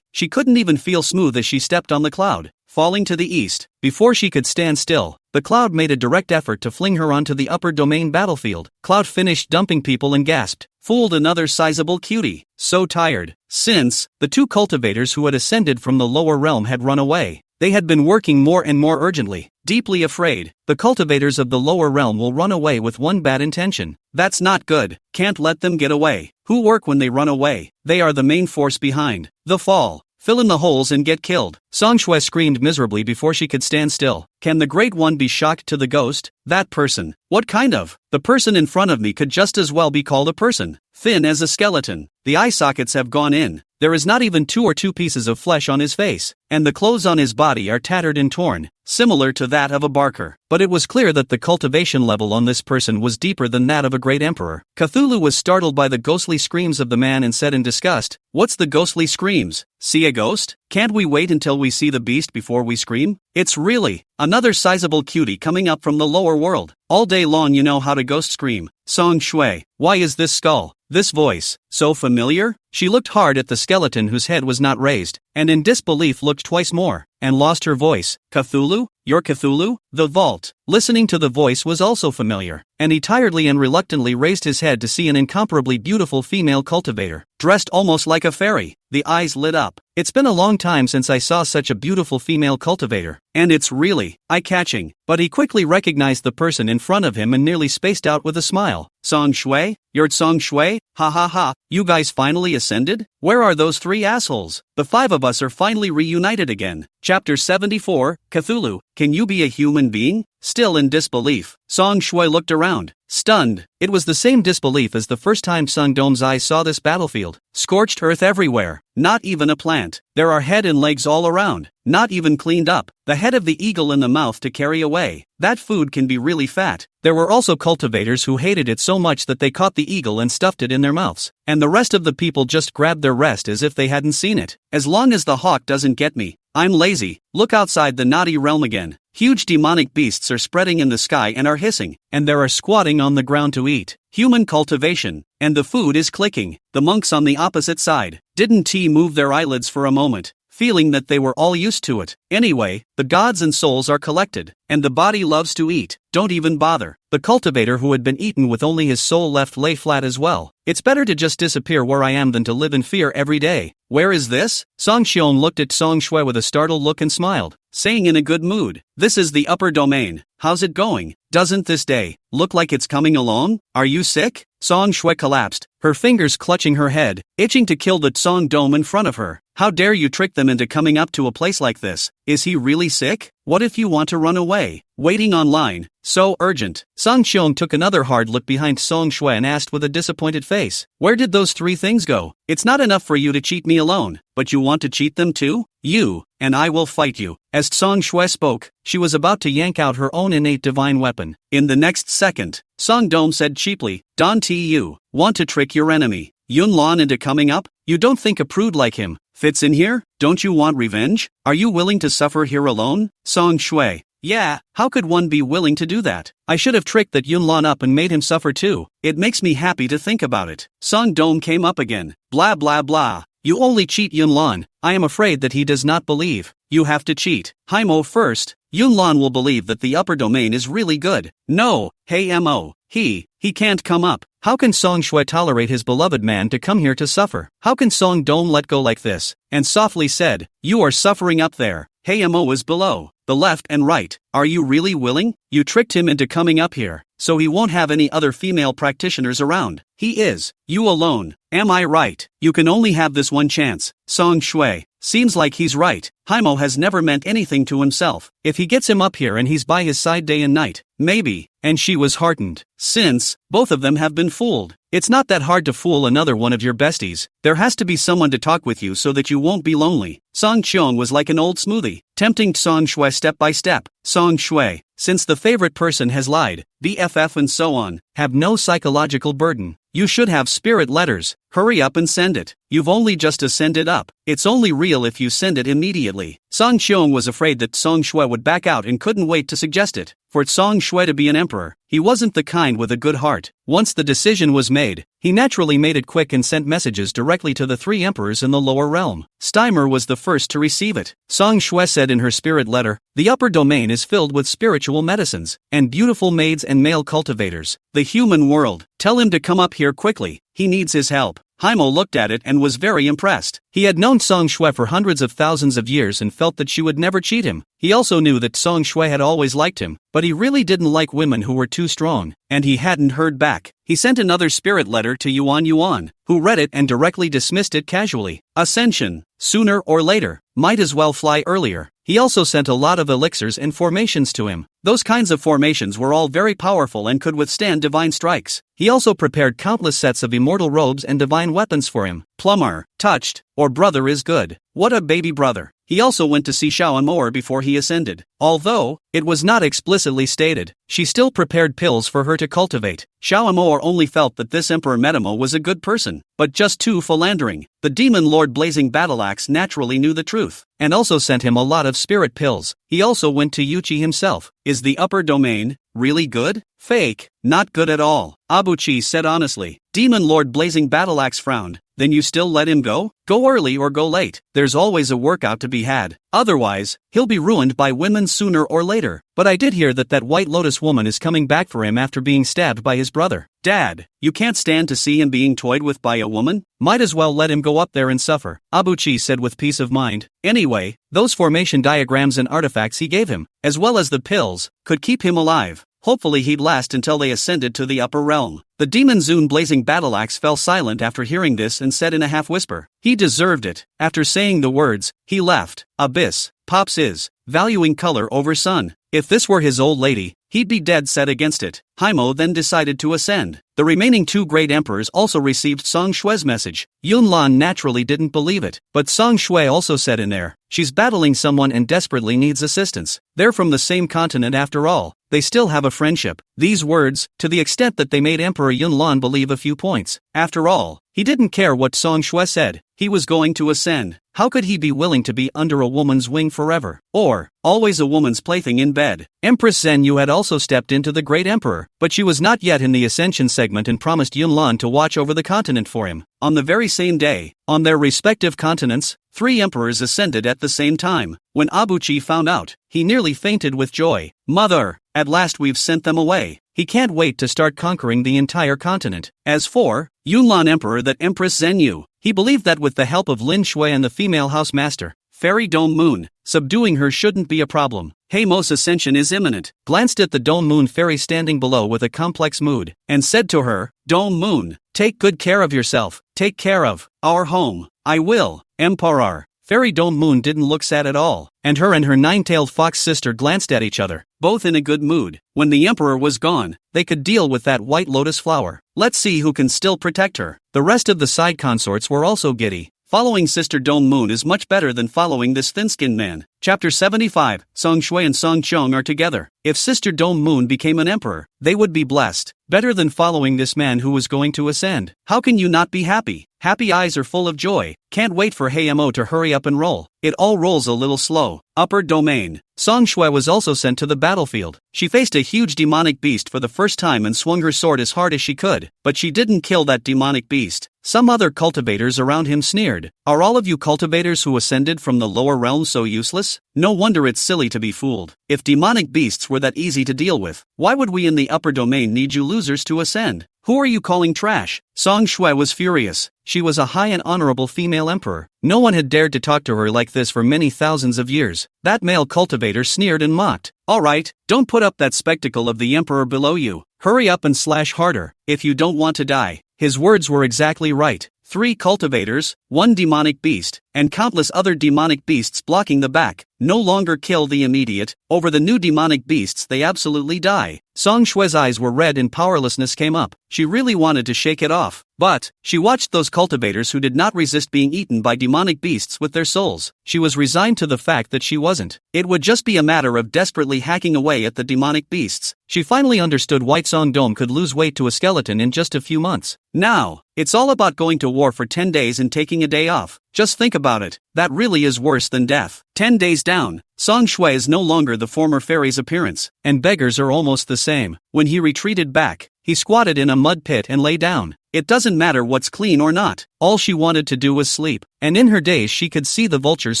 She couldn't even feel smooth as she stepped on the cloud, falling to the east. Before she could stand still, the cloud made a direct effort to fling her onto the upper domain battlefield. Cloud finished dumping people and gasped. Fooled another sizable cutie. So tired. Since the 2 cultivators who had ascended from the lower realm had run away, they had been working more and more urgently. Deeply afraid, the cultivators of the lower realm will run away with one bad intention. That's not good. Can't let them get away. Who work when they run away? They are the main force behind the fall. Fill in the holes and get killed. Song Shui screamed miserably before she could stand still. Can the Great One be shocked to the ghost? That person. What kind of? The person in front of me could just as well be called a person. Thin as a skeleton. The eye sockets have gone in. There is not even 2 pieces of flesh on his face, and the clothes on his body are tattered and torn, similar to that of a barker. But it was clear that the cultivation level on this person was deeper than that of a great emperor. Cthulhu was startled by the ghostly screams of the man and said in disgust, "What's the ghostly screams? See a ghost? Can't we wait until we see the beast before we scream? It's really another sizable cutie coming up from the lower world. All day long you know how to ghost scream. Song Shui, why is this skull, this voice, so familiar?" She looked hard at the skeleton whose head was not raised, and in disbelief looked twice more, and lost her voice. Cthulhu? You're Cthulhu? The vault. Listening to the voice was also familiar, and he tiredly and reluctantly raised his head to see an incomparably beautiful female cultivator, dressed almost like a fairy. The eyes lit up. It's been a long time since I saw such a beautiful female cultivator, and it's really eye-catching. But he quickly recognized the person in front of him and nearly spaced out with a smile. Song Shui? You're Song Shui? Ha ha ha, you guys finally ascended? Where are those 3 assholes? The 5 of us are finally reunited again. Chapter 74, Cthulhu, can you be a human being? Still in disbelief, Song Shui looked around, stunned. It was the same disbelief as the first time Sung Dom's eyes saw this battlefield. Scorched earth everywhere, not even a plant. There are head and legs all around, not even cleaned up. The head of the eagle in the mouth to carry away. That food can be really fat. There were also cultivators who hated it so much that they caught the eagle and stuffed it in their mouths. And the rest of the people just grabbed their rest as if they hadn't seen it. As long as the hawk doesn't get me, I'm lazy. Look outside the naughty realm again. Huge demonic beasts are spreading in the sky and are hissing, and there are squatting on the ground to eat. Human cultivation, and the food is clicking. The monks on the opposite side didn't move their eyelids for a moment, feeling that they were all used to it. Anyway, the gods and souls are collected, and the body loves to eat. Don't even bother. The cultivator who had been eaten with only his soul left lay flat as well. It's better to just disappear where I am than to live in fear every day. Where is this? Song Xion looked at Song Shui with a startled look and smiled, saying in a good mood, "This is the upper domain. How's it going? Doesn't this day look like it's coming along? Are you sick?" Song Shui collapsed, her fingers clutching her head, itching to kill the Song Dome in front of her. How dare you trick them into coming up to a place like this? Is he really sick? What if you want to run away? Waiting online. So urgent. Song Xiong took another hard look behind Song Shui and asked with a disappointed face, "Where did those 3 things go? It's not enough for you to cheat me alone, but you want to cheat them too? You, and I will fight you." As Song Shui spoke, she was about to yank out her own innate divine weapon. In the next second, Song Dome said cheaply, "Don you want to trick your enemy, Yun Lan, into coming up? You don't think a prude like him fits in here? Don't you want revenge? Are you willing to suffer here alone?" Song Shui, "Yeah, how could one be willing to do that? I should have tricked that Yun Lan up and made him suffer too. It makes me happy to think about it." Song Dome came up again. "Blah blah blah. You only cheat Yun Lan. I am afraid that he does not believe. You have to cheat Haimo first. Yun Lan will believe that the upper domain is really good. No, hey Mo, he can't come up. How can Song Shui tolerate his beloved man to come here to suffer? How can Song Dome let go like this?" And softly said, "You are suffering up there. Hey Mo is below. the left and right. Are you really willing? You tricked him into coming up here, so he won't have any other female practitioners around. He is. You alone. Am I right? You can only have this one chance. Song Shui. Seems like he's right. Haimo has never meant anything to himself. If he gets him up here and he's by his side day and night, maybe. And she was heartened. Since both of them have been fooled. It's not that hard to fool another one of your besties. There has to be someone to talk with you so that you won't be lonely. Song Cheong was like an old smoothie, tempting Song Shui step by step. Song Shui, since the favorite person has lied, BFF and so on, have no psychological burden. You should have spirit letters. Hurry up and send it. You've only just to send it up. It's only real if you send it immediately. Song Cheong was afraid that Song Shui would back out and couldn't wait to suggest it. For Song Shui to be an emperor, he wasn't the kind with a good heart. Once the decision was made, he naturally made it quick and sent messages directly to the 3 emperors in the lower realm. Steimer was the first to receive it. Song Shui said in her spirit letter, the upper domain is filled with spiritual medicines, and beautiful maids and male cultivators. The human world. Tell him to come up here quickly. He needs his help. Haimo looked at it and was very impressed. He had known Song Shui for hundreds of thousands of years and felt that she would never cheat him. He also knew that Song Shui had always liked him, but he really didn't like women who were too strong, and he hadn't heard back. He sent another spirit letter to Yuan Yuan, who read it and directly dismissed it casually. Ascension. Sooner or later. Might as well fly earlier. He also sent a lot of elixirs and formations to him. Those kinds of formations were all very powerful and could withstand divine strikes. He also prepared countless sets of immortal robes and divine weapons for him. Plumber, touched, or brother is good. What a baby brother. He also went to see Shao Amor before he ascended. Although it was not explicitly stated, she still prepared pills for her to cultivate. Shao Amor only felt that this Emperor Metamo was a good person, but just too philandering. The demon lord Blazing Battleaxe naturally knew the truth, and also sent him a lot of spirit pills. He also went to Yuchi himself. Is the upper domain really good? Fake, not good at all. Abuchi said honestly. Demon Lord Blazing Battleaxe frowned. Then you still let him go? Go early or go late. There's always a workout to be had. Otherwise, he'll be ruined by women sooner or later. But I did hear that that White Lotus woman is coming back for him after being stabbed by his brother. Dad, you can't stand to see him being toyed with by a woman? Might as well let him go up there and suffer, Abuchi said with peace of mind. Anyway, those formation diagrams and artifacts he gave him, as well as the pills, could keep him alive. Hopefully he'd last until they ascended to the upper realm. The demon Zune Blazing Battleaxe fell silent after hearing this and said in a half-whisper, he deserved it. After saying the words, he left. Abyss. Pops is valuing color over sun. If this were his old lady, he'd be dead set against it. Haimo then decided to ascend. The remaining 2 great emperors also received Song Shui's message. Yunlan naturally didn't believe it, but Song Shui also said in there, she's battling someone and desperately needs assistance. They're from the same continent after all. They still have a friendship. These words, to the extent that they made Emperor Yunlan believe a few points. After all, he didn't care what Song Shui said. He was going to ascend. How could he be willing to be under a woman's wing forever? Or, always a woman's plaything in bed? Empress Zhenyu had also stepped into the Great Emperor, but she was not yet in the Ascension segment and promised Yunlan to watch over the continent for him. On the very same day, on their respective continents, 3 emperors ascended at the same time. When Abuchi found out, he nearly fainted with joy. Mother, at last we've sent them away. He can't wait to start conquering the entire continent. As for Yunlan Emperor, that Empress Zhenyu, he believed that with the help of Lin Shui and the female house master, Fairy Dome Moon, subduing her shouldn't be a problem. Haimo's ascension is imminent. Glanced at the Dome Moon fairy standing below with a complex mood, and said to her, Dome Moon, take good care of yourself. Take care of our home. I will, Emperor. Fairy Dome Moon didn't look sad at all, and her 9-tailed fox sister glanced at each other, both in a good mood. When the Emperor was gone, they could deal with that White Lotus flower. Let's see who can still protect her. The rest of the side consorts were also giddy. Following Sister Dome Moon is much better than following this thin-skinned man. Chapter 75, Song Shui and Song Chong are together. If Sister Dome Moon became an emperor, they would be blessed. Better than following this man who was going to ascend. How can you not be happy? Happy eyes are full of joy. Can't wait for Hayamo to hurry up and roll. It all rolls a little slow. Upper domain. Song Shui was also sent to the battlefield. She faced a huge demonic beast for the first time and swung her sword as hard as she could, but she didn't kill that demonic beast. Some other cultivators around him sneered. Are all of you cultivators who ascended from the lower realm so useless? No wonder it's silly to be fooled. If demonic beasts were that easy to deal with, why would we in the upper domain need you losers to ascend? Who are you calling trash? Song Shui was furious. She was a high and honorable female emperor. No one had dared to talk to her like this for many thousands of years. That male cultivator sneered and mocked. Alright, don't put up that spectacle of the emperor below you. Hurry up and slash harder, if you don't want to die. His words were exactly right. 3 cultivators, 1 demonic beast, and countless other demonic beasts blocking the back. No longer kill the immediate. Over the new demonic beasts they absolutely die. Song Shui's eyes were red and powerlessness came up. She really wanted to shake it off. But she watched those cultivators who did not resist being eaten by demonic beasts with their souls. She was resigned to the fact that she wasn't. It would just be a matter of desperately hacking away at the demonic beasts. She finally understood why Song Dome could lose weight to a skeleton in just a few months. Now, it's all about going to war for 10 days and taking a day off. Just think about it. That really is worse than death. 10 days down, Song Shui is no longer the former fairy's appearance, and beggars are almost the same. When he retreated back, he squatted in a mud pit and lay down. It doesn't matter what's clean or not. All she wanted to do was sleep. And in her daze she could see the vultures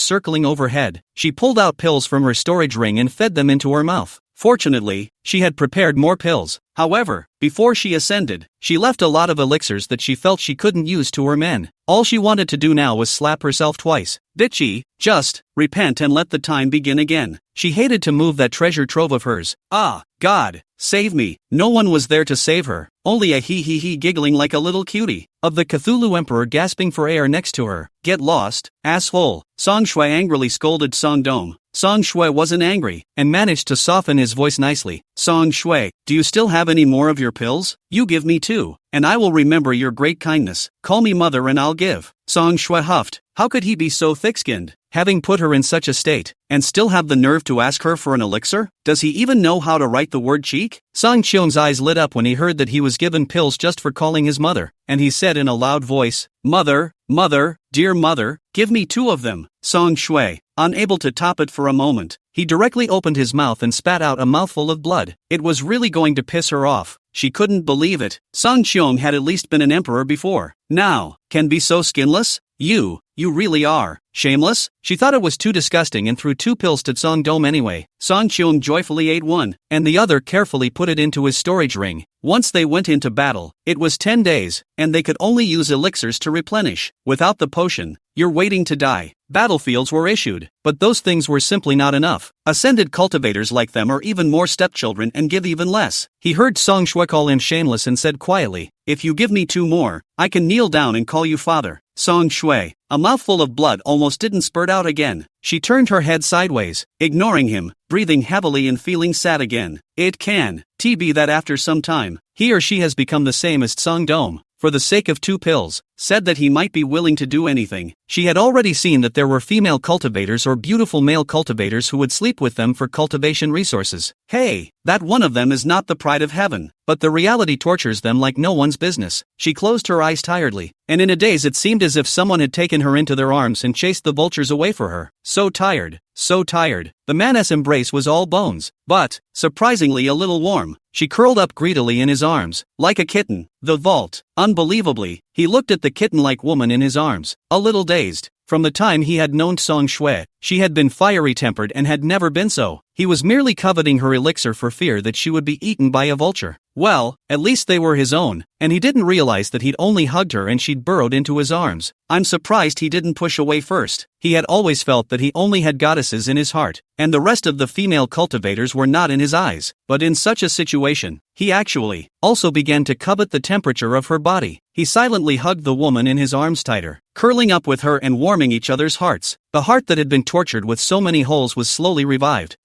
circling overhead. She pulled out pills from her storage ring and fed them into her mouth. Fortunately, she had prepared more pills. However, before she ascended, she left a lot of elixirs that she felt she couldn't use to her men. All she wanted to do now was slap herself twice. Bitchy, just repent and let the time begin again. She hated to move that treasure trove of hers. Ah, God, save me. No one was there to save her. Only a he giggling like a little cutie. Of the Cthulhu Emperor gasping for air next to her. Get lost, asshole. Song Shui angrily scolded Song Dome. Song Shui wasn't angry, and managed to soften his voice nicely. Song Shui, do you still have any more of your pills? You give me 2, and I will remember your great kindness. Call me mother and I'll give. Song Shui huffed. How could he be so thick-skinned, having put her in such a state, and still have the nerve to ask her for an elixir? Does he even know how to write the word cheek? Song Qiong's eyes lit up when he heard that he was given pills just for calling his mother, and he said in a loud voice, Mother, mother, dear mother, give me 2 of them. Song Shui, unable to top it for a moment, he directly opened his mouth and spat out a mouthful of blood. It was really going to piss her off. She couldn't believe it. Song Qiong had at least been an emperor before. Now, can be so skinless? You really are. Shameless? She thought it was too disgusting and threw 2 pills to Song Dome anyway. Song Qiong joyfully ate one, and the other carefully put it into his storage ring. Once they went into battle, it was 10 days, and they could only use elixirs to replenish. Without the potion, you're waiting to die. Battlefields were issued, but those things were simply not enough. Ascended cultivators like them are even more stepchildren and give even less. He heard Song Shui call him shameless and said quietly, if you give me 2 more, I can kneel down and call you father. Song Shui, a mouthful of blood almost didn't spurt out again. She turned her head sideways, ignoring him, breathing heavily and feeling sad again. It can be that after some time, he or she has become the same as Song Dome. For the sake of 2 pills, said that he might be willing to do anything. She had already seen that there were female cultivators or beautiful male cultivators who would sleep with them for cultivation resources. Hey, that one of them is not the pride of heaven, but the reality tortures them like no one's business. She closed her eyes tiredly, and in a daze it seemed as if someone had taken her into their arms and chased the vultures away for her. So tired, so tired. The man's embrace was all bones, but, surprisingly a little warm. She curled up greedily in his arms, like a kitten. The vault. Unbelievably, he looked at the kitten-like woman in his arms, a little dazed. From the time he had known Song Shui, she had been fiery-tempered and had never been so. He was merely coveting her elixir for fear that she would be eaten by a vulture. Well, at least they were his own, and he didn't realize that he'd only hugged her and she'd burrowed into his arms. I'm surprised he didn't push away first. He had always felt that he only had goddesses in his heart, and the rest of the female cultivators were not in his eyes. But in such a situation, he actually also began to covet the temperature of her body. He silently hugged the woman in his arms tighter, curling up with her and warming each other's hearts. The heart that had been tortured with so many holes was slowly revived.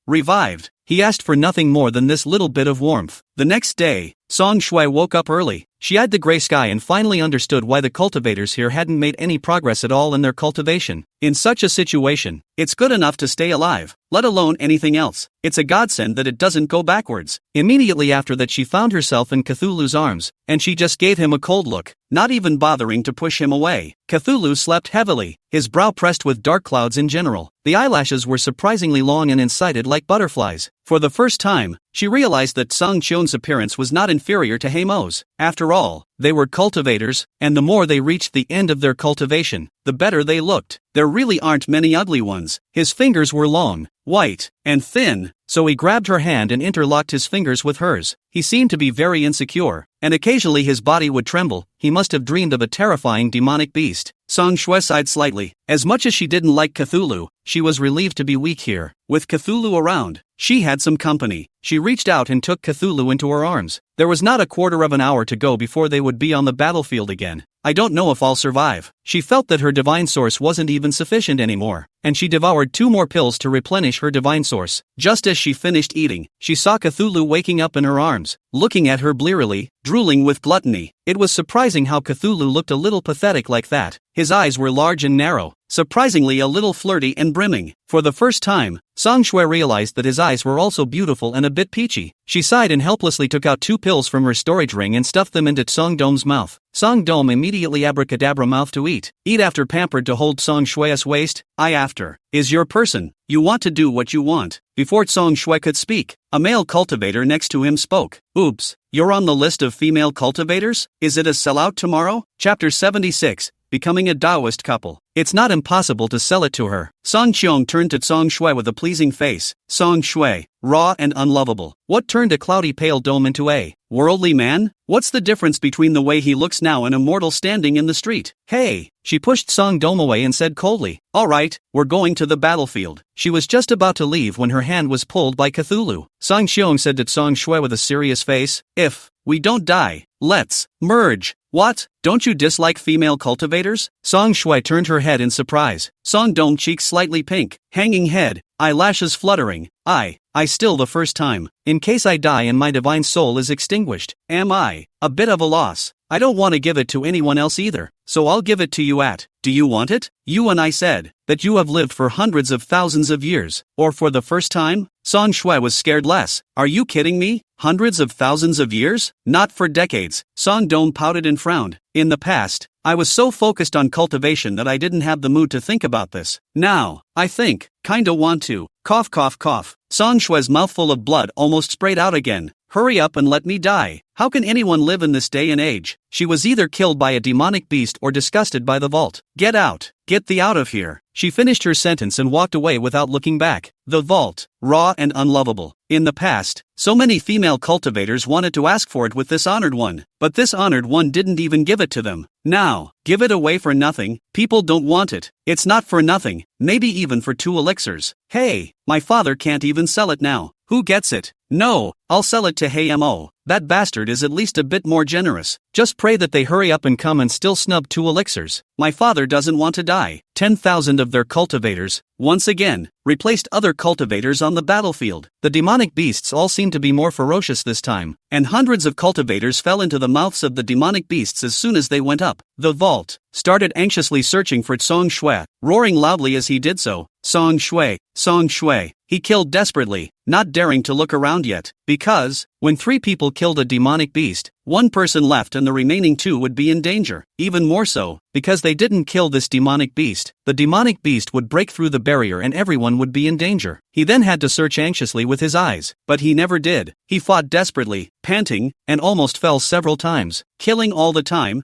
He asked for nothing more than this little bit of warmth. The next day, Song Shui woke up early. She eyed the gray sky and finally understood why the cultivators here hadn't made any progress at all in their cultivation. In such a situation, it's good enough to stay alive, let alone anything else. It's a godsend that it doesn't go backwards. Immediately after that she found herself in Cthulhu's arms, and she just gave him a cold look, not even bothering to push him away. Cthulhu slept heavily, his brow pressed with dark clouds in general. The eyelashes were surprisingly long and insighted like butterflies. For the first time, she realized that Song Cheon's appearance was not inferior to Haemo's. After all, they were cultivators, and the more they reached the end of their cultivation, the better they looked. There really aren't many ugly ones. His fingers were long, white, and thin, so he grabbed her hand and interlocked his fingers with hers. He seemed to be very insecure, and occasionally his body would tremble. He must have dreamed of a terrifying demonic beast. Song Shui sighed slightly. As much as she didn't like Cthulhu, she was relieved to be weak here. With Cthulhu around, she had some company. She reached out and took Cthulhu into her arms. There was not a quarter of an hour to go before they would be on the battlefield again. I don't know if I'll survive. She felt that her divine source wasn't even sufficient anymore, and she devoured 2 more pills to replenish her divine source. Just as she finished eating, she saw Cthulhu waking up in her arms, looking at her blearily, drooling with gluttony. It was surprising how Cthulhu looked a little pathetic like that. His eyes were large and narrow, surprisingly a little flirty and brimming. For the first time, Song Shui realized that his eyes were also beautiful and a bit peachy. She sighed and helplessly took out 2 pills from her storage ring and stuffed them into Song Dom's mouth. Song Dom immediately abracadabra mouth to eat. Eat after pampered to hold Song Shui's waist. I after. Is your person. You want to do what you want. Before Song Shui could speak, a male cultivator next to him spoke. Oops, you're on the list of female cultivators? Is it a sellout tomorrow? Chapter 76. Becoming a Taoist couple. It's not impossible to sell it to her. Song Cheong turned to Song Shui with a pleasing face. Song Shui, raw and unlovable. What turned a cloudy pale dome into a worldly man? What's the difference between the way he looks now and a mortal standing in the street? Hey! She pushed Song Dome away and said coldly, alright, we're going to the battlefield. She was just about to leave when her hand was pulled by Cthulhu. Song Cheong said to Song Shui with a serious face, if we don't die, let's merge. What? Don't you dislike female cultivators? Song Shui turned her head in surprise. Song Dome cheeks slightly pink, hanging head, eyelashes fluttering. I still the first time. In case I die and my divine soul is extinguished, am I a bit of a loss? I don't want to give it to anyone else either, so I'll give it to you at. Do you want it? You and I said that you have lived for hundreds of thousands of years, or for the first time? Song Shui was scared less. Are you kidding me? Hundreds of thousands of years? Not for decades. Song Dome pouted and frowned. In the past, I was so focused on cultivation that I didn't have the mood to think about this. Now, I think, kinda want to. Cough cough cough. Song Shui's mouthful of blood almost sprayed out again. Hurry up and let me die. How can anyone live in this day and age? She was either killed by a demonic beast or disgusted by the vault. Get out. Get thee out of here. She finished her sentence and walked away without looking back. The vault, raw and unlovable. In the past, so many female cultivators wanted to ask for it with this honored one, but this honored one didn't even give it to them. Now, give it away for nothing. People don't want it. It's not for nothing, maybe even for 2 elixirs. Hey, my father can't even sell it now. Who gets it? No, I'll sell it to Haymo. That bastard is at least a bit more generous. Just pray that they hurry up and come and still snub 2 elixirs. My father doesn't want to die. 10,000 of their cultivators, once again, replaced other cultivators on the battlefield. The demonic beasts all seemed to be more ferocious this time, and hundreds of cultivators fell into the mouths of the demonic beasts as soon as they went up. The vault started anxiously searching for Song Shui, roaring loudly as he did so. Song Shui, Song Shui. He killed desperately, not daring to look around yet, because, when 3 people killed a demonic beast, 1 person left and the remaining 2 would be in danger. Even more so, because they didn't kill this demonic beast, the demonic beast would break through the barrier and everyone would be in danger. He then had to search anxiously with his eyes, but he never did. He fought desperately, panting, and almost fell several times, killing all the time,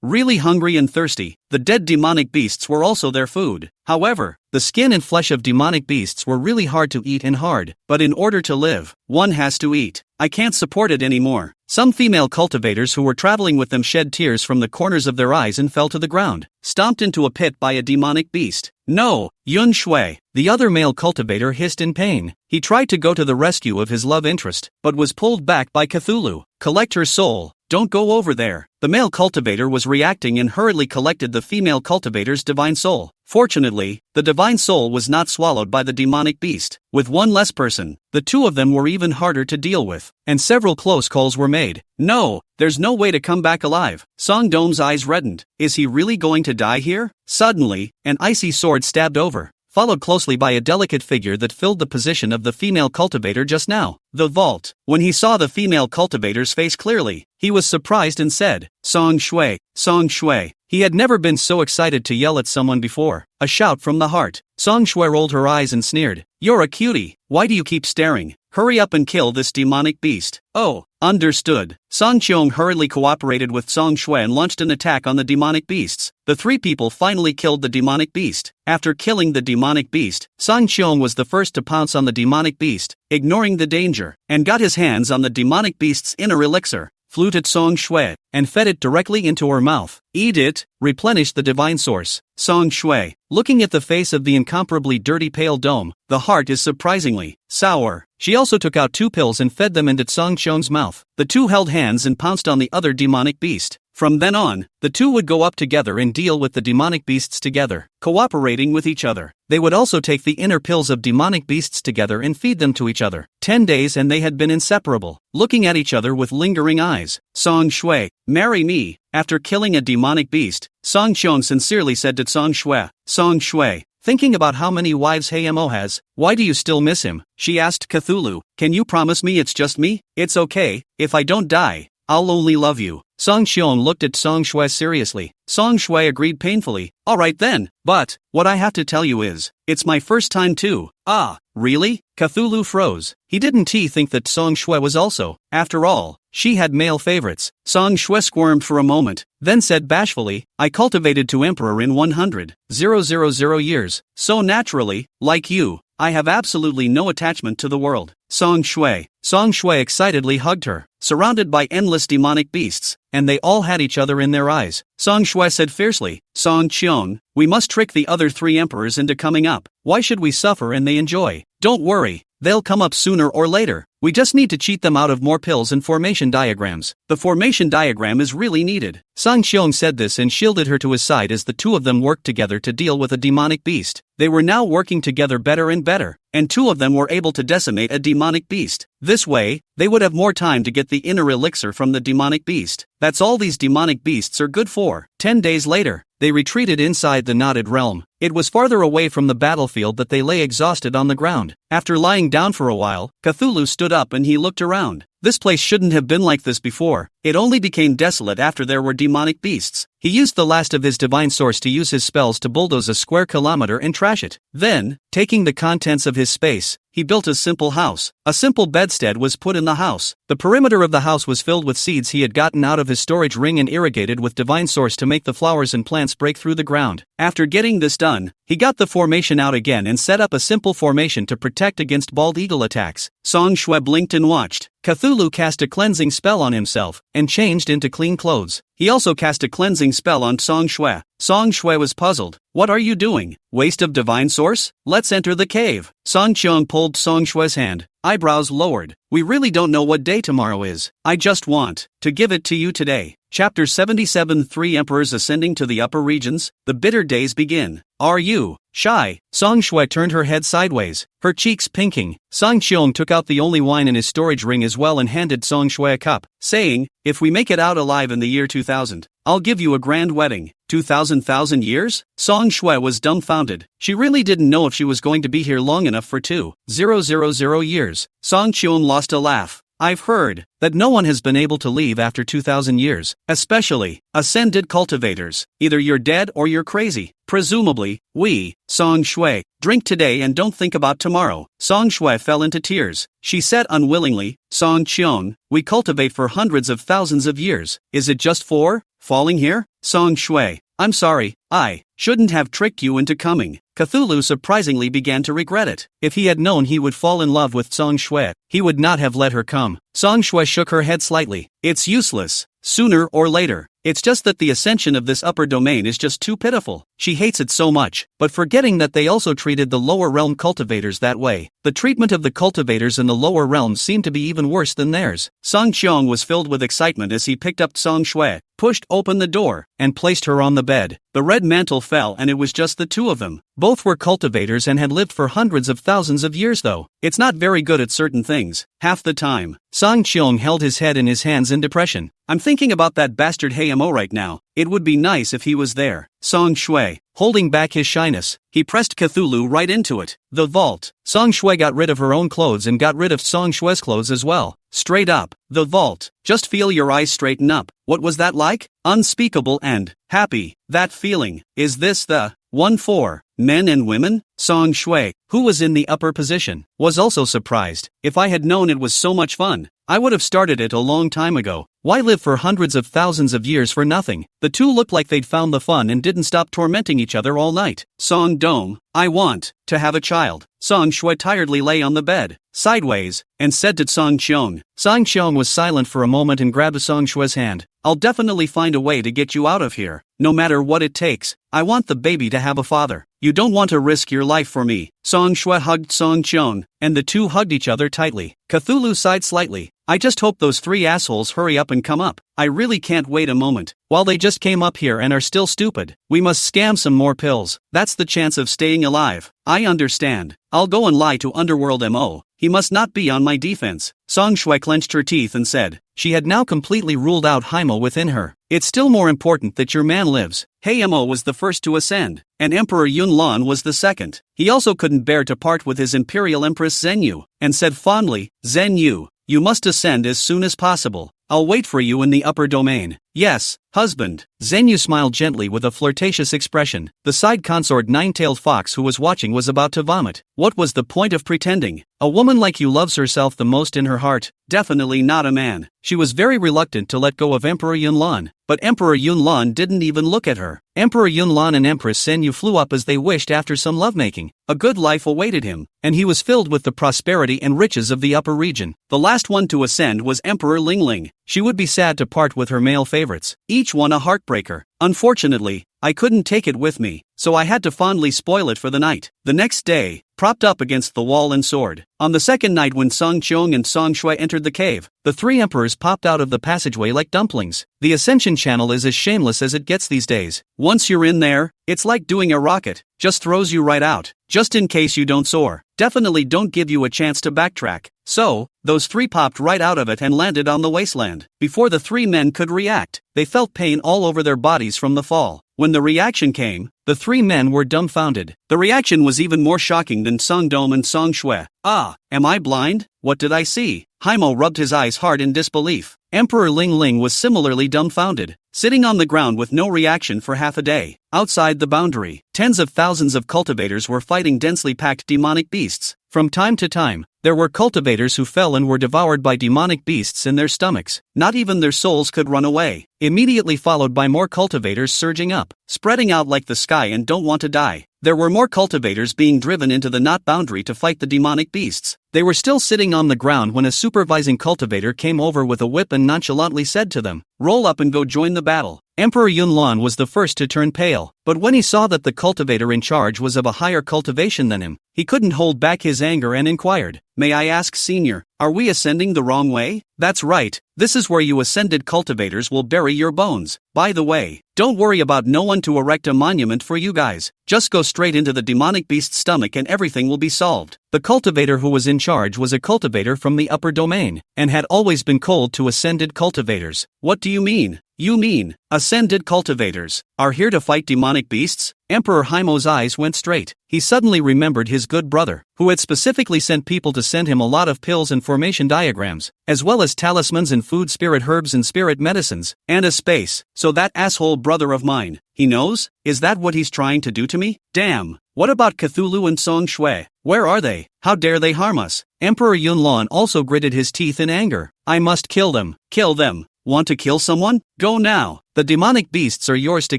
really hungry and thirsty. The dead demonic beasts were also their food. However, the skin and flesh of demonic beasts were really hard to eat and hard, but in order to live, one has to eat. I can't support it anymore. Some female cultivators who were traveling with them shed tears from the corners of their eyes and fell to the ground, stomped into a pit by a demonic beast. No, Yun Shui. The other male cultivator hissed in pain. He tried to go to the rescue of his love interest, but was pulled back by Cthulhu. Collect her soul. Don't go over there. The male cultivator was reacting and hurriedly collected the female cultivator's divine soul. Fortunately, the divine soul was not swallowed by the demonic beast. With 1 less person, the 2 of them were even harder to deal with, and several close calls were made. No, there's no way to come back alive. Song Dome's eyes reddened. Is he really going to die here? Suddenly, an icy sword stabbed over, followed closely by a delicate figure that filled the position of the female cultivator just now. The vault. When he saw the female cultivator's face clearly, he was surprised and said, Song Shui, Song Shui. He had never been so excited to yell at someone before. A shout from the heart. Song Shui rolled her eyes and sneered. You're a cutie. Why do you keep staring? Hurry up and kill this demonic beast. Oh, understood. Song Qiong hurriedly cooperated with Song Shui and launched an attack on the demonic beasts. The three people finally killed the demonic beast. After killing the demonic beast, Song Qiong was the first to pounce on the demonic beast, ignoring the danger, and got his hands on the demonic beast's inner elixir. Fluted Song Shui, and fed it directly into her mouth. Eat it, replenish the divine source. Song Shui, looking at the face of the incomparably dirty pale dome, the heart is surprisingly sour. She also took out 2 pills and fed them into Song Qiong's mouth. The two held hands and pounced on the other demonic beast. From then on, the two would go up together and deal with the demonic beasts together, cooperating with each other. They would also take the inner pills of demonic beasts together and feed them to each other. 10 days and they had been inseparable, looking at each other with lingering eyes. Song Shui, marry me. After killing a demonic beast, Song Qiong sincerely said to Song Shui, thinking about how many wives Hamo has, why do you still miss him? She asked Cthulhu, can you promise me it's just me? It's okay, if I don't die, I'll only love you. Song Qiong looked at Song Shui seriously. Song Shui agreed painfully. Alright then, but, what I have to tell you is, it's my first time too. Ah, really? Cthulhu froze. He didn't think that Song Shui was also. After all, she had male favorites. Song Shui squirmed for a moment, then said bashfully, I cultivated to emperor in 100,000 years, so naturally, like you, I have absolutely no attachment to the world. Song Shui excitedly hugged her, surrounded by endless demonic beasts, and they all had each other in their eyes. Song Shui said fiercely, Song Qiong, we must trick the other 3 emperors into coming up. Why should we suffer and they enjoy? Don't worry, they'll come up sooner or later. We just need to cheat them out of more pills and formation diagrams. The formation diagram is really needed. Song Qiong said this and shielded her to his side as the two of them worked together to deal with a demonic beast. They were now working together better and better, and 2 of them were able to decimate a demonic beast. This way, they would have more time to get the inner elixir from the demonic beast. That's all these demonic beasts are good for. 10 days later, they retreated inside the knotted realm. It was farther away from the battlefield that they lay exhausted on the ground. After lying down for a while, Cthulhu stood up and he looked around. This place shouldn't have been like this before. It only became desolate after there were demonic beasts. He used the last of his divine source to use his spells to bulldoze a square kilometer and trash it. Then, taking the contents of his space, he built a simple house. A simple bedstead was put in the house. The perimeter of the house was filled with seeds he had gotten out of his storage ring and irrigated with divine source to make the flowers and plants break through the ground. After getting this done, he got the formation out again and set up a simple formation to protect against bald eagle attacks. Song Shui blinked and watched. Cthulhu cast a cleansing spell on himself and changed into clean clothes. He also cast a cleansing spell on Song Shui. Song Shui was puzzled. What are you doing? Waste of divine source? Let's enter the cave. Song Qiong pulled Song Shui's hand, eyebrows lowered. We really don't know what day tomorrow is. I just want to give it to you today. Chapter 77 3 Emperors Ascending to the Upper Regions. The bitter days begin. Are you shy? Song Shui turned her head sideways, her cheeks pinking. Song Qiong took out the only wine in his storage ring as well and handed Song Shui a cup, saying, if we make it out alive in the year 2000, I'll give you a grand wedding. 2,000 years? Song Shui was dumbfounded. She really didn't know if she was going to be here long enough for 2,000 years. Song Qiong lost a laugh. I've heard that no one has been able to leave after 2,000 years, especially ascended cultivators. Either you're dead or you're crazy. Presumably, we, Song Shui, drink today and don't think about tomorrow. Song Shui fell into tears. She said unwillingly, Song Qiong, we cultivate for hundreds of thousands of years. Is it just for falling here? Song Shui, I'm sorry, I shouldn't have tricked you into coming. Cthulhu surprisingly began to regret it. If he had known he would fall in love with Song Shui, he would not have let her come. Song Shui shook her head slightly. It's useless. Sooner or later. It's just that the ascension of this upper domain is just too pitiful. She hates it so much, but forgetting that they also treated the lower realm cultivators that way. The treatment of the cultivators in the lower realms seemed to be even worse than theirs. Song Qiong was filled with excitement as he picked up Song Shui, pushed open the door, and placed her on the bed. The red mantle fell and it was just the two of them. Both were cultivators and had lived for hundreds of thousands of years though. It's not very good at certain things, half the time. Song Qiong held his head in his hands in depression. I'm thinking about that bastard Hayamo right now. It would be nice if he was there. Song Shui, holding back his shyness, he pressed Cthulhu right into it. The vault. Song Shui got rid of her own clothes and got rid of Song Shui's clothes as well. Straight up. The vault. Just feel your eyes straighten up. What was that like? Unspeakable and happy. That feeling. Is this the one for men and women? Song Shui, who was in the upper position, was also surprised. If I had known it was so much fun, I would have started it a long time ago. Why live for hundreds of thousands of years for nothing? The two looked like they'd found the fun and didn't stop tormenting each other all night. Song Dong, I want to have a child. Song Shui tiredly lay on the bed, sideways, and said to Song Qiong. Song Qiong was silent for a moment and grabbed Song Shui's hand. I'll definitely find a way to get you out of here, no matter what it takes. I want the baby to have a father. You don't want to risk your life for me. Song Shui hugged Song Qiong, and the two hugged each other tightly. Cthulhu sighed slightly. I just hope those three assholes hurry up and come up. I really can't wait a moment. While they just came up here and are still stupid, we must scam some more pills. That's the chance of staying alive. I understand. I'll go and lie to Underworld MO. He must not be on my defense. Song Shui clenched her teeth and said. She had now completely ruled out Haimo within her. It's still more important that your man lives. Hayamo was the first to ascend, and Emperor Yunlan was the second. He also couldn't bear to part with his Imperial Empress Zhenyu, and said fondly, Zhenyu, you must ascend as soon as possible. I'll wait for you in the upper domain. Yes, husband. Zhenyu smiled gently with a flirtatious expression. The side consort nine-tailed fox who was watching was about to vomit. What was the point of pretending? A woman like you loves herself the most in her heart. Definitely not a man. She was very reluctant to let go of Emperor Yunlan, but Emperor Yunlan didn't even look at her. Emperor Yunlan and Empress Zhenyu flew up as they wished after some lovemaking. A good life awaited him, and he was filled with the prosperity and riches of the upper region. The last one to ascend was Emperor Lingling. She would be sad to part with her male favorites, each one a heartbreaker. Unfortunately, I couldn't take it with me, so I had to fondly spoil it for the night. The next day, propped up against the wall and sword. On the second night when Song Qiong and Song Shui entered the cave, the three emperors popped out of the passageway like dumplings. The ascension channel is as shameless as it gets these days. Once you're in there, it's like doing a rocket, just throws you right out, just in case you don't soar. Definitely don't give you a chance to backtrack. So, those three popped right out of it and landed on the wasteland. Before the three men could react, they felt pain all over their bodies from the fall. When the reaction came, the three men were dumbfounded. The reaction was even more shocking than Song Dong and Song Shui. Ah, am I blind? What did I see? Haimo rubbed his eyes hard in disbelief. Emperor Lingling was similarly dumbfounded, sitting on the ground with no reaction for half a day. Outside the boundary, tens of thousands of cultivators were fighting densely packed demonic beasts. From time to time, there were cultivators who fell and were devoured by demonic beasts in their stomachs. Not even their souls could run away. Immediately followed by more cultivators surging up, spreading out like the sky and don't want to die. There were more cultivators being driven into the knot boundary to fight the demonic beasts. They were still sitting on the ground when a supervising cultivator came over with a whip and nonchalantly said to them, "Roll up and go join the battle." Emperor Yunlan was the first to turn pale, but when he saw that the cultivator in charge was of a higher cultivation than him, he couldn't hold back his anger and inquired, "May I ask, Senior, are we ascending the wrong way?" "That's right, this is where you ascended cultivators will bury your bones. By the way, don't worry about no one to erect a monument for you guys. Just go straight into the demonic beast's stomach and everything will be solved." The cultivator who was in charge was a cultivator from the upper domain, and had always been cold to ascended cultivators. "What do you mean? You mean, ascended cultivators are here to fight demonic beasts?" Emperor Haimo's eyes went straight. He suddenly remembered his good brother, who had specifically sent people to send him a lot of pills and formation diagrams, as well as talismans and food, spirit herbs and spirit medicines, and a space. So that asshole brother of mine, he knows? Is that what he's trying to do to me? Damn. What about Cthulhu and Song Shui? Where are they? How dare they harm us? Emperor Yunlan also gritted his teeth in anger. I must kill them. Kill them. Want to kill someone? Go now. The demonic beasts are yours to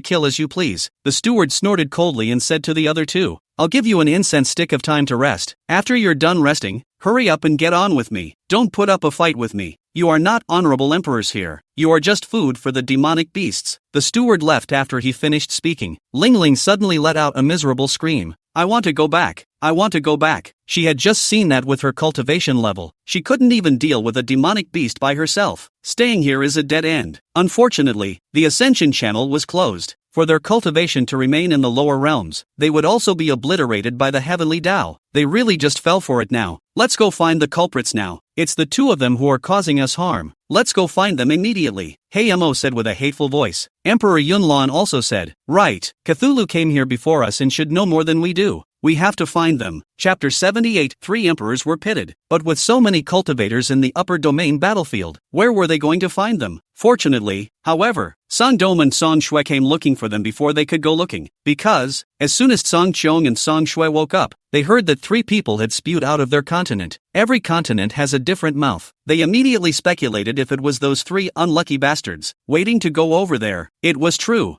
kill as you please. The steward snorted coldly and said to the other two, I'll give you an incense stick of time to rest. After you're done resting, hurry up and get on with me. Don't put up a fight with me. You are not honorable emperors here. You are just food for the demonic beasts. The steward left after he finished speaking. Ling Ling suddenly let out a miserable scream. I want to go back. I want to go back. She had just seen that with her cultivation level. She couldn't even deal with a demonic beast by herself. Staying here is a dead end. Unfortunately, the ascension channel was closed. For their cultivation to remain in the lower realms, they would also be obliterated by the heavenly Tao. They really just fell for it now. Let's go find the culprits now. It's the two of them who are causing us harm. Let's go find them immediately, Mo said with a hateful voice. Emperor Yunlan also said, right, Cthulhu came here before us and should know more than we do. We have to find them. Chapter 78. 3 emperors were pitted, but with so many cultivators in the upper domain battlefield, where were they going to find them? Fortunately, however, Song Dong and Song Shui came looking for them before they could go looking, because, as soon as Song Qiong and Song Shui woke up, they heard that 3 people had spewed out of their continent. Every continent has a different mouth. They immediately speculated if it was those 3 unlucky bastards, waiting to go over there. It was true.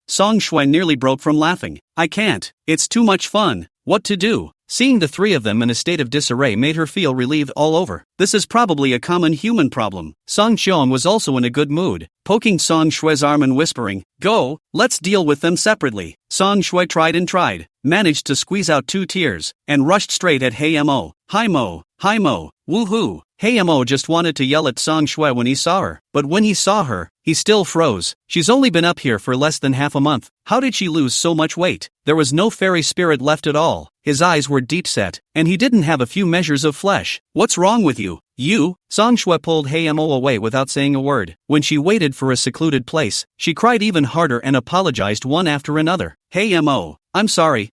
Song Shui nearly broke from laughing. I can't. It's too much fun. What to do? Seeing the 3 of them in a state of disarray made her feel relieved all over. This is probably a common human problem. Song Qiong was also in a good mood, poking Song Shui's arm and whispering, go, let's deal with them separately. Song Shui tried and tried, managed to squeeze out 2 tears, and rushed straight at Mo. Hi Mo, woohoo. Mo just wanted to yell at Song Shui when he saw her, but when he saw her, he still froze. She's only been up here for less than half a month. How did she lose so much weight? There was no fairy spirit left at all. His eyes were deep set, and he didn't have a few measures of flesh. What's wrong with you? You? Song Shui pulled Mo away without saying a word. When she waited for a secluded place, she cried even harder and apologized one after another. Mo, I'm sorry.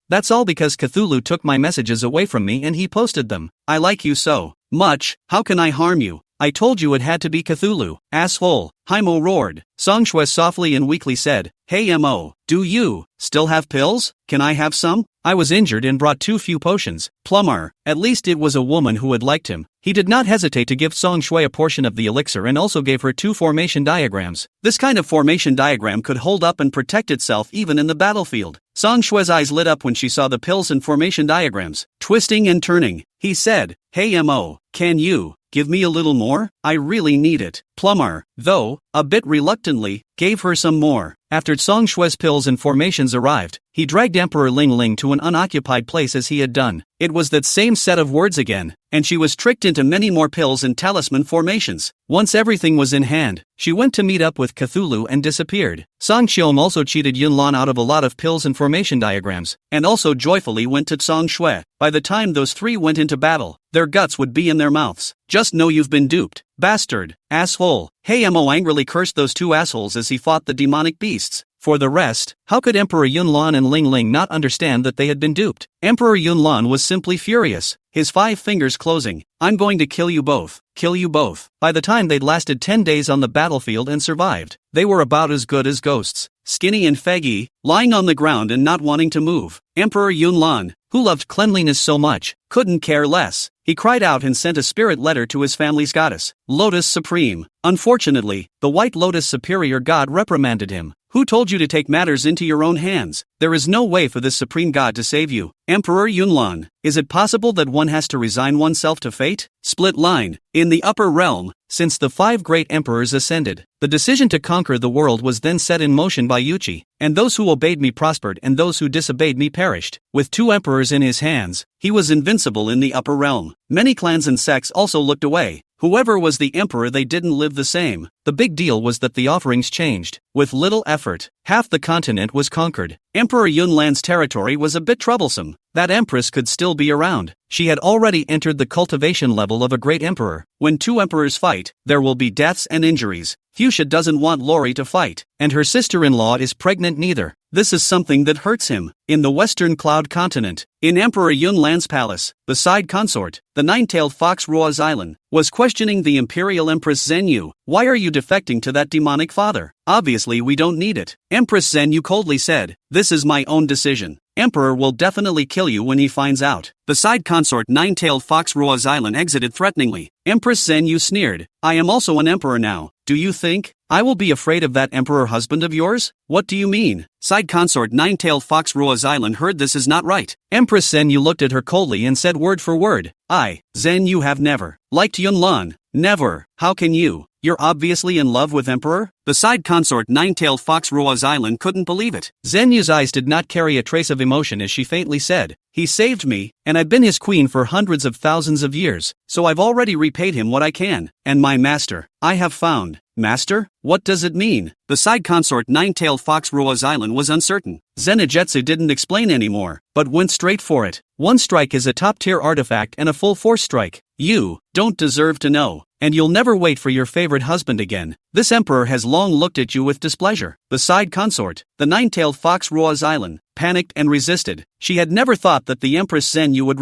That's all because Cthulhu took my messages away from me and he posted them. I like you so much, how can I harm you? I told you it had to be Cthulhu, asshole. Mo roared. Song Shui softly and weakly said, Mo, do you still have pills? Can I have some? I was injured and brought too few potions. Plumber, at least it was a woman who had liked him. He did not hesitate to give Song Shui a portion of the elixir and also gave her 2 formation diagrams. This kind of formation diagram could hold up and protect itself even in the battlefield. Song Shui's eyes lit up when she saw the pills and formation diagrams. Twisting and turning, he said, Mo, can you give me a little more? I really need it. Plumber, though, a bit reluctantly, gave her some more. After Song Shui's pills and formations arrived, he dragged Emperor Ling Ling to an unoccupied place as he had done. It was that same set of words again, and she was tricked into many more pills and talisman formations. Once everything was in hand, she went to meet up with Cthulhu and disappeared. Song Qiong also cheated Yunlan out of a lot of pills and formation diagrams, and also joyfully went to Song Shui. By the time those 3 went into battle, their guts would be in their mouths. Just know you've been duped. Bastard. Asshole. Mo angrily cursed those 2 assholes as he fought the demonic beasts. For the rest, how could Emperor Yunlan and Ling Ling not understand that they had been duped? Emperor Yunlan was simply furious, his 5 fingers closing. I'm going to kill you both. Kill you both. By the time they'd lasted 10 days on the battlefield and survived, they were about as good as ghosts. Skinny and faggy, lying on the ground and not wanting to move. Emperor Yunlan, who loved cleanliness so much, couldn't care less. He cried out and sent a spirit letter to his family's goddess, Lotus Supreme. Unfortunately, the White Lotus Superior God reprimanded him. Who told you to take matters into your own hands? There is no way for this supreme god to save you. Emperor Yunlan, is it possible that one has to resign oneself to fate? Split line. In the upper realm, since the 5 great emperors ascended, the decision to conquer the world was then set in motion by Yuchi, and those who obeyed me prospered and those who disobeyed me perished. With 2 emperors in his hands, he was invincible in the upper realm. Many clans and sects also looked away. Whoever was the emperor, they didn't live the same. The big deal was that the offerings changed. With little effort, half the continent was conquered. Emperor Yunlan's territory was a bit troublesome. That empress could still be around. She had already entered the cultivation level of a great emperor. When 2 emperors fight, there will be deaths and injuries. Fuchsia doesn't want Lori to fight, and her sister-in-law is pregnant neither. This is something that hurts him. In the western cloud continent, in Emperor Yunlan's palace, the side consort, the 9-tailed fox Ruo's island, was questioning the imperial empress Zhenyu. Why are you defecting to that demonic father? Obviously we don't need it. Empress Zhenyu coldly said, this is my own decision. Emperor will definitely kill you when he finds out. The side consort 9-tailed fox Ruo's island exited threateningly. Empress Zhenyu sneered, I am also an emperor now. Do you think I will be afraid of that emperor husband of yours? What do you mean? Side consort 9-tailed fox Ruo's island heard this is not right. Empress Zhenyu looked at her coldly and said word for word, I, Zhenyu, have never liked Yunlan. Never. How can you? You're obviously in love with Emperor? The side consort 9-tailed fox Ruo's island couldn't believe it. Zenyu's eyes did not carry a trace of emotion as she faintly said, he saved me, and I've been his queen for hundreds of thousands of years, so I've already repaid him what I can. And my master, I have found. Master? What does it mean? The side consort 9-tailed fox Ruo's island was uncertain. Zenijutsu didn't explain anymore, but went straight for it. One strike is a top-tier artifact and a full force strike. You don't deserve to know, and you'll never wait for your favorite husband again. This emperor has long looked at you with displeasure. The side consort, the nine-tailed fox Ruozilan, panicked and resisted. She had never thought that the Empress Zenyu would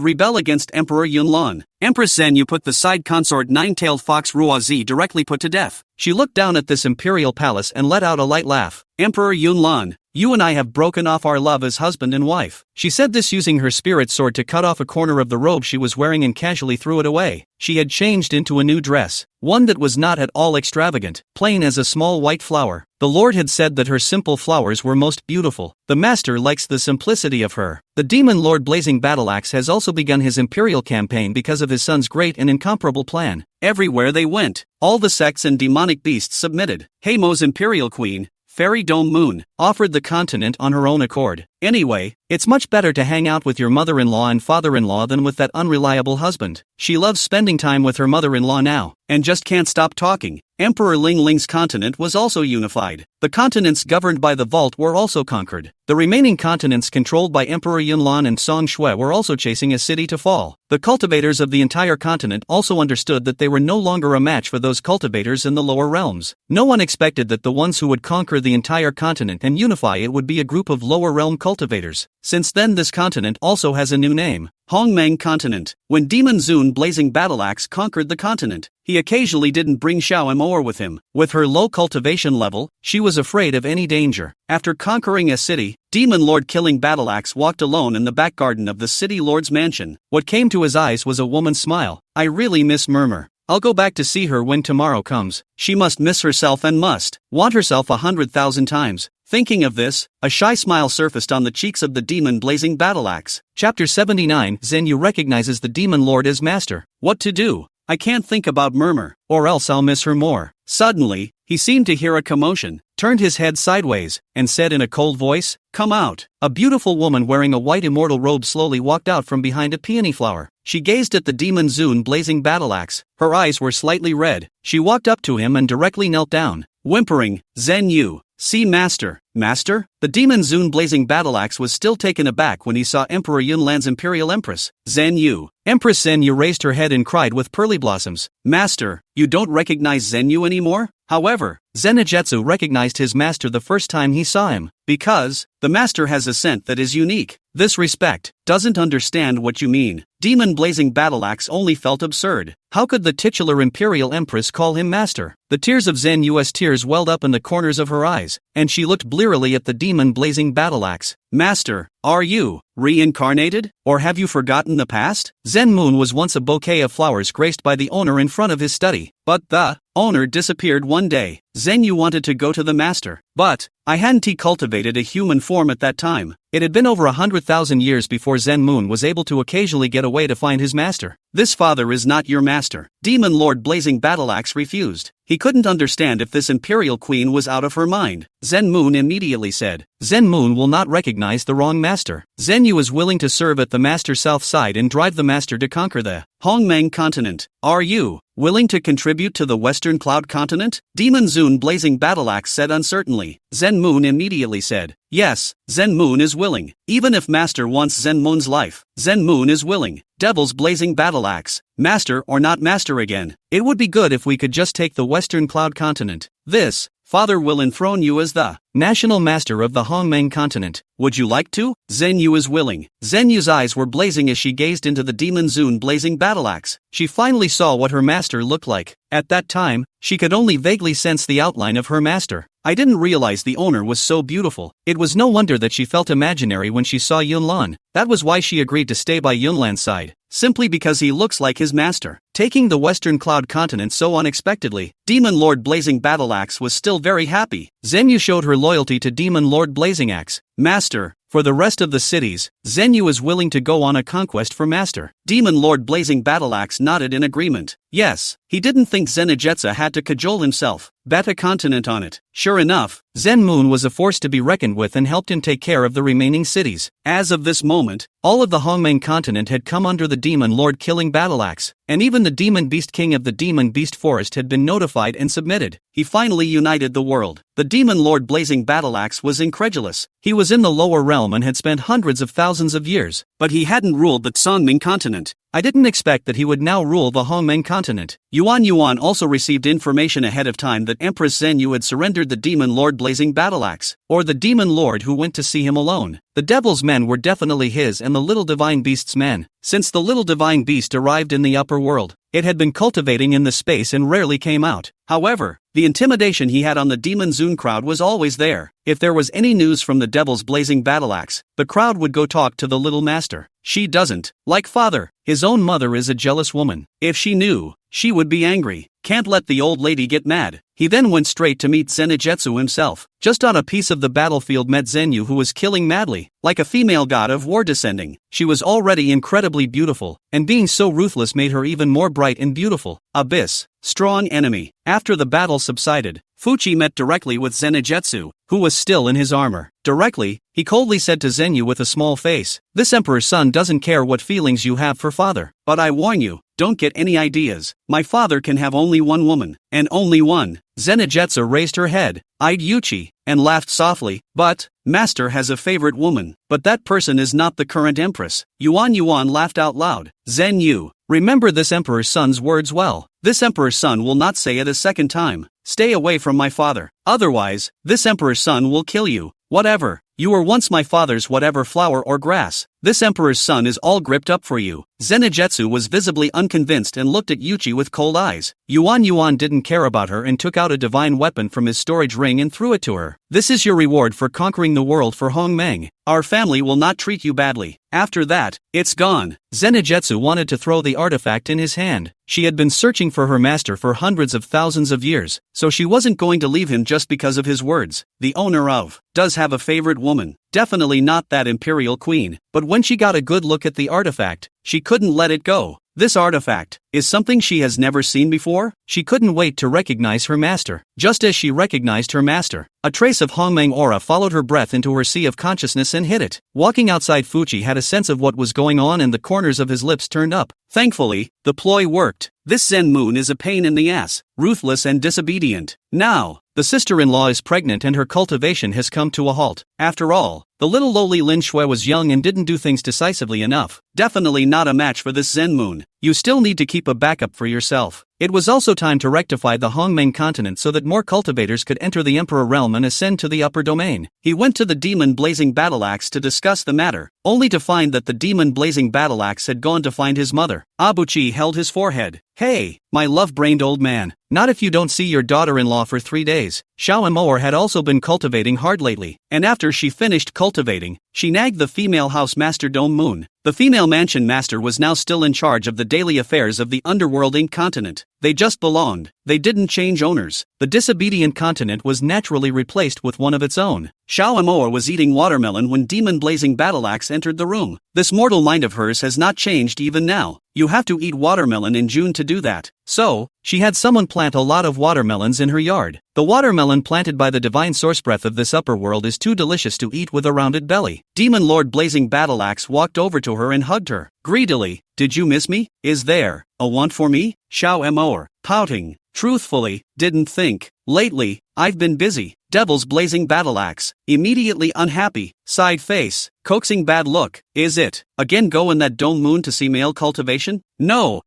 rebel against Emperor Yunlan. Empress Zenyu put the side consort nine-tailed fox Ruozi directly put to death. She looked down at this imperial palace and let out a light laugh. Emperor Yunlan, you and I have broken off our love as husband and wife. She said this using her spirit sword to cut off a corner of the robe she was wearing and casually threw it away. She had changed into a new dress, one that was not at all extravagant, plain as a small white flower. The Lord had said that her simple flowers were most beautiful. The Master likes the simplicity of her. The Demon Lord Blazing Battleaxe has also begun his imperial campaign because of his son's great and incomparable plan. Everywhere they went, all the sects and demonic beasts submitted. Heimo's imperial queen, Fairy Dome Moon, offered the continent on her own accord. Anyway, it's much better to hang out with your mother-in-law and father-in-law than with that unreliable husband. She loves spending time with her mother-in-law now, and just can't stop talking. Emperor Ling Ling's continent was also unified. The continents governed by the vault were also conquered. The remaining continents controlled by Emperor Yunlan and Song Shui were also chasing a city to fall. The cultivators of the entire continent also understood that they were no longer a match for those cultivators in the lower realms. No one expected that the ones who would conquer the entire continent and unify it would be a group of lower realm cultivators. Since then, this continent also has a new name, Hongmeng Continent. When Demon Zun Blazing Battleaxe conquered the continent, he occasionally didn't bring Xiao Amor with him. With her low cultivation level, she was afraid of any danger. After conquering a city, Demon Lord Killing Battleaxe walked alone in the back garden of the city lord's mansion. What came to his eyes was a woman's smile. I really miss Murmur. I'll go back to see her when tomorrow comes. She must miss herself and must want herself 100,000 times. Thinking of this, a shy smile surfaced on the cheeks of the demon Blazing Battleaxe. Chapter 79. Zenyu recognizes the Demon Lord as master. What to do? I can't think about Murmur, or else I'll miss her more. Suddenly, he seemed to hear a commotion, turned his head sideways, and said in a cold voice, "Come out." A beautiful woman wearing a white immortal robe slowly walked out from behind a peony flower. She gazed at the Demon Zun Blazing Battleaxe. Her eyes were slightly red. She walked up to him and directly knelt down, whimpering, "Zenyu, see Master." Master? The Demon Zun Blazing Battleaxe was still taken aback when he saw Emperor Yunlan's Imperial Empress, Zenyu. Empress Zenyu raised her head and cried with pearly blossoms, "Master, you don't recognize Zenyu anymore?" However, Zenitsu recognized his master the first time he saw him, because the master has a scent that is unique. This respect doesn't understand what you mean. Demon Blazing Battleaxe only felt absurd. How could the titular Imperial Empress call him master? The tears of Zenyu's tears welled up in the corners of her eyes, and she looked blearily at the Demon Blazing Battleaxe. "Master, are you reincarnated? Or have you forgotten the past?" Zen Moon was once a bouquet of flowers graced by the owner in front of his study, but the owner disappeared one day. Zenyu wanted to go to the master, but I hadn't cultivated a human form at that time. It had been over 100,000 years before Zen Moon was able to occasionally get away to find his master. "This father is not your master." Demon Lord Blazing Battleaxe refused. He couldn't understand if this imperial queen was out of her mind. Zen Moon immediately said, "Zen Moon will not recognize the wrong master. Zenyu is willing to serve at the master's south side and drive the master to conquer the Hongmeng continent. Are you willing to contribute to the Western Cloud continent?" Demon Zun Blazing Battleaxe said uncertainly. Zen Moon immediately said, "Yes, Zen Moon is willing. Even if Master wants Zen Moon's life, Zen Moon is willing." Devil's Blazing Battleaxe, "Master or not master again, it would be good if we could just take the Western Cloud continent. This Father will enthrone you as the national master of the Hongmeng continent. Would you like to?" Zenyu is willing. Zenyu's eyes were blazing as she gazed into the Demon Zun Blazing Battleaxe. She finally saw what her master looked like. At that time, she could only vaguely sense the outline of her master. I didn't realize the owner was so beautiful. It was no wonder that she felt imaginary when she saw Yunlan. That was why she agreed to stay by Yunlan's side, simply because he looks like his master. Taking the Western Cloud continent so unexpectedly, Demon Lord Blazing Battleaxe was still very happy. Zenyu showed her loyalty to Demon Lord Blazing Axe. "Master, for the rest of the cities, Zenyu is willing to go on a conquest for master." Demon Lord Blazing Battleaxe nodded in agreement. Yes, he didn't think Zenitsu had to cajole himself. Bet a continent on it. Sure enough, Zen Moon was a force to be reckoned with and helped him take care of the remaining cities. As of this moment, all of the Hongmeng continent had come under the Demon Lord Killing Battleaxe, and even the Demon Beast King of the Demon Beast Forest had been notified and submitted. He finally united the world. The Demon Lord Blazing Battleaxe was incredulous. He was in the lower realm and had spent hundreds of thousands of years, but he hadn't ruled the Songming continent. I didn't expect that he would now rule the Hongmeng continent. Yuan also received information ahead of time that Empress Zhenyu had surrendered the Demon Lord Blazing Battleaxe, or the Demon Lord who went to see him alone. The Devil's men were definitely his and the Little Divine Beast's men. Since the Little Divine Beast arrived in the upper world, it had been cultivating in the space and rarely came out. However, the intimidation he had on the Demon Zune crowd was always there. If there was any news from the Devil's Blazing Battleaxe, the crowd would go talk to the Little Master. She doesn't. Like father, his own mother is a jealous woman. If she knew, she would be angry. Can't let the old lady get mad. He then went straight to meet Zenitsu himself. Just on a piece of the battlefield met Zhenyu, who was killing madly, like a female god of war descending. She was already incredibly beautiful, and being so ruthless made her even more bright and beautiful. Abyss. Strong enemy. After the battle subsided, Fuchi met directly with Zenitsu, who was still in his armor. Directly, he coldly said to Zhenyu with a small face, "This Emperor's son doesn't care what feelings you have for father. But I warn you, don't get any ideas. My father can have only one woman, and only one." Zenitsu raised her head, eyed Yuchi, and laughed softly. "But, Master has a favorite woman, but that person is not the current empress." Yuan laughed out loud. "Zhenyu, remember this Emperor's son's words well. This Emperor's son will not say it a second time. Stay away from my father. Otherwise, this Emperor's son will kill you. Whatever. You were once my father's whatever flower or grass. This Emperor's son is all gripped up for you." Zenitsu was visibly unconvinced and looked at Yuchi with cold eyes. Yuan didn't care about her and took out a divine weapon from his storage ring and threw it to her. "This is your reward for conquering the world for Hongmeng. Our family will not treat you badly. After that, it's gone." Zenitsu wanted to throw the artifact in his hand. She had been searching for her master for hundreds of thousands of years, so she wasn't going to leave him just because of his words. The owner of does have a favorite woman. Definitely not that imperial queen, but when she got a good look at the artifact, she couldn't let it go. This artifact is something she has never seen before. She couldn't wait to recognize her master. Just as she recognized her master, a trace of Hongmeng aura followed her breath into her sea of consciousness and hit it. Walking outside, Fuchi had a sense of what was going on and the corners of his lips turned up. Thankfully, the ploy worked. This Zen moon is a pain in the ass, ruthless and disobedient. Now, the sister-in-law is pregnant and her cultivation has come to a halt. After all, the little lowly Lin Shui was young and didn't do things decisively enough. Definitely not a match for this Zen moon. You still need to keep a backup for yourself. It was also time to rectify the Hongmeng continent so that more cultivators could enter the Emperor realm and ascend to the upper domain. He went to the Demon Blazing Battleaxe to discuss the matter, only to find that the Demon Blazing Battleaxe had gone to find his mother. Abuchi held his forehead. "Hey, my love-brained old man, not if you don't see your daughter-in-law for 3 days." Xiao Amour had also been cultivating hard lately, and after she finished cultivating, she nagged the female house master Dome Moon. The female mansion master was now still in charge of the daily affairs of the Underworld Inc. continent. They just belonged. They didn't change owners. The disobedient continent was naturally replaced with one of its own. Xiao Amour was eating watermelon when Demon Blazing Battleaxe entered the room. This mortal mind of hers has not changed even now. You have to eat watermelon in June to do that. So, she had someone plant a lot of watermelons in her yard. The watermelon planted by the divine source breath of this upper world is too delicious to eat with a rounded belly. Demon Lord Blazing Battleaxe walked over to her and hugged her. Greedily, "Did you miss me? Is there a want for me?" Xiao Amour, pouting. "Truthfully, didn't think. Lately, I've been busy." Devil's Blazing Battleaxe, immediately unhappy, side face, coaxing bad look. "Is it again go in that Dome Moon to see male cultivation?" No.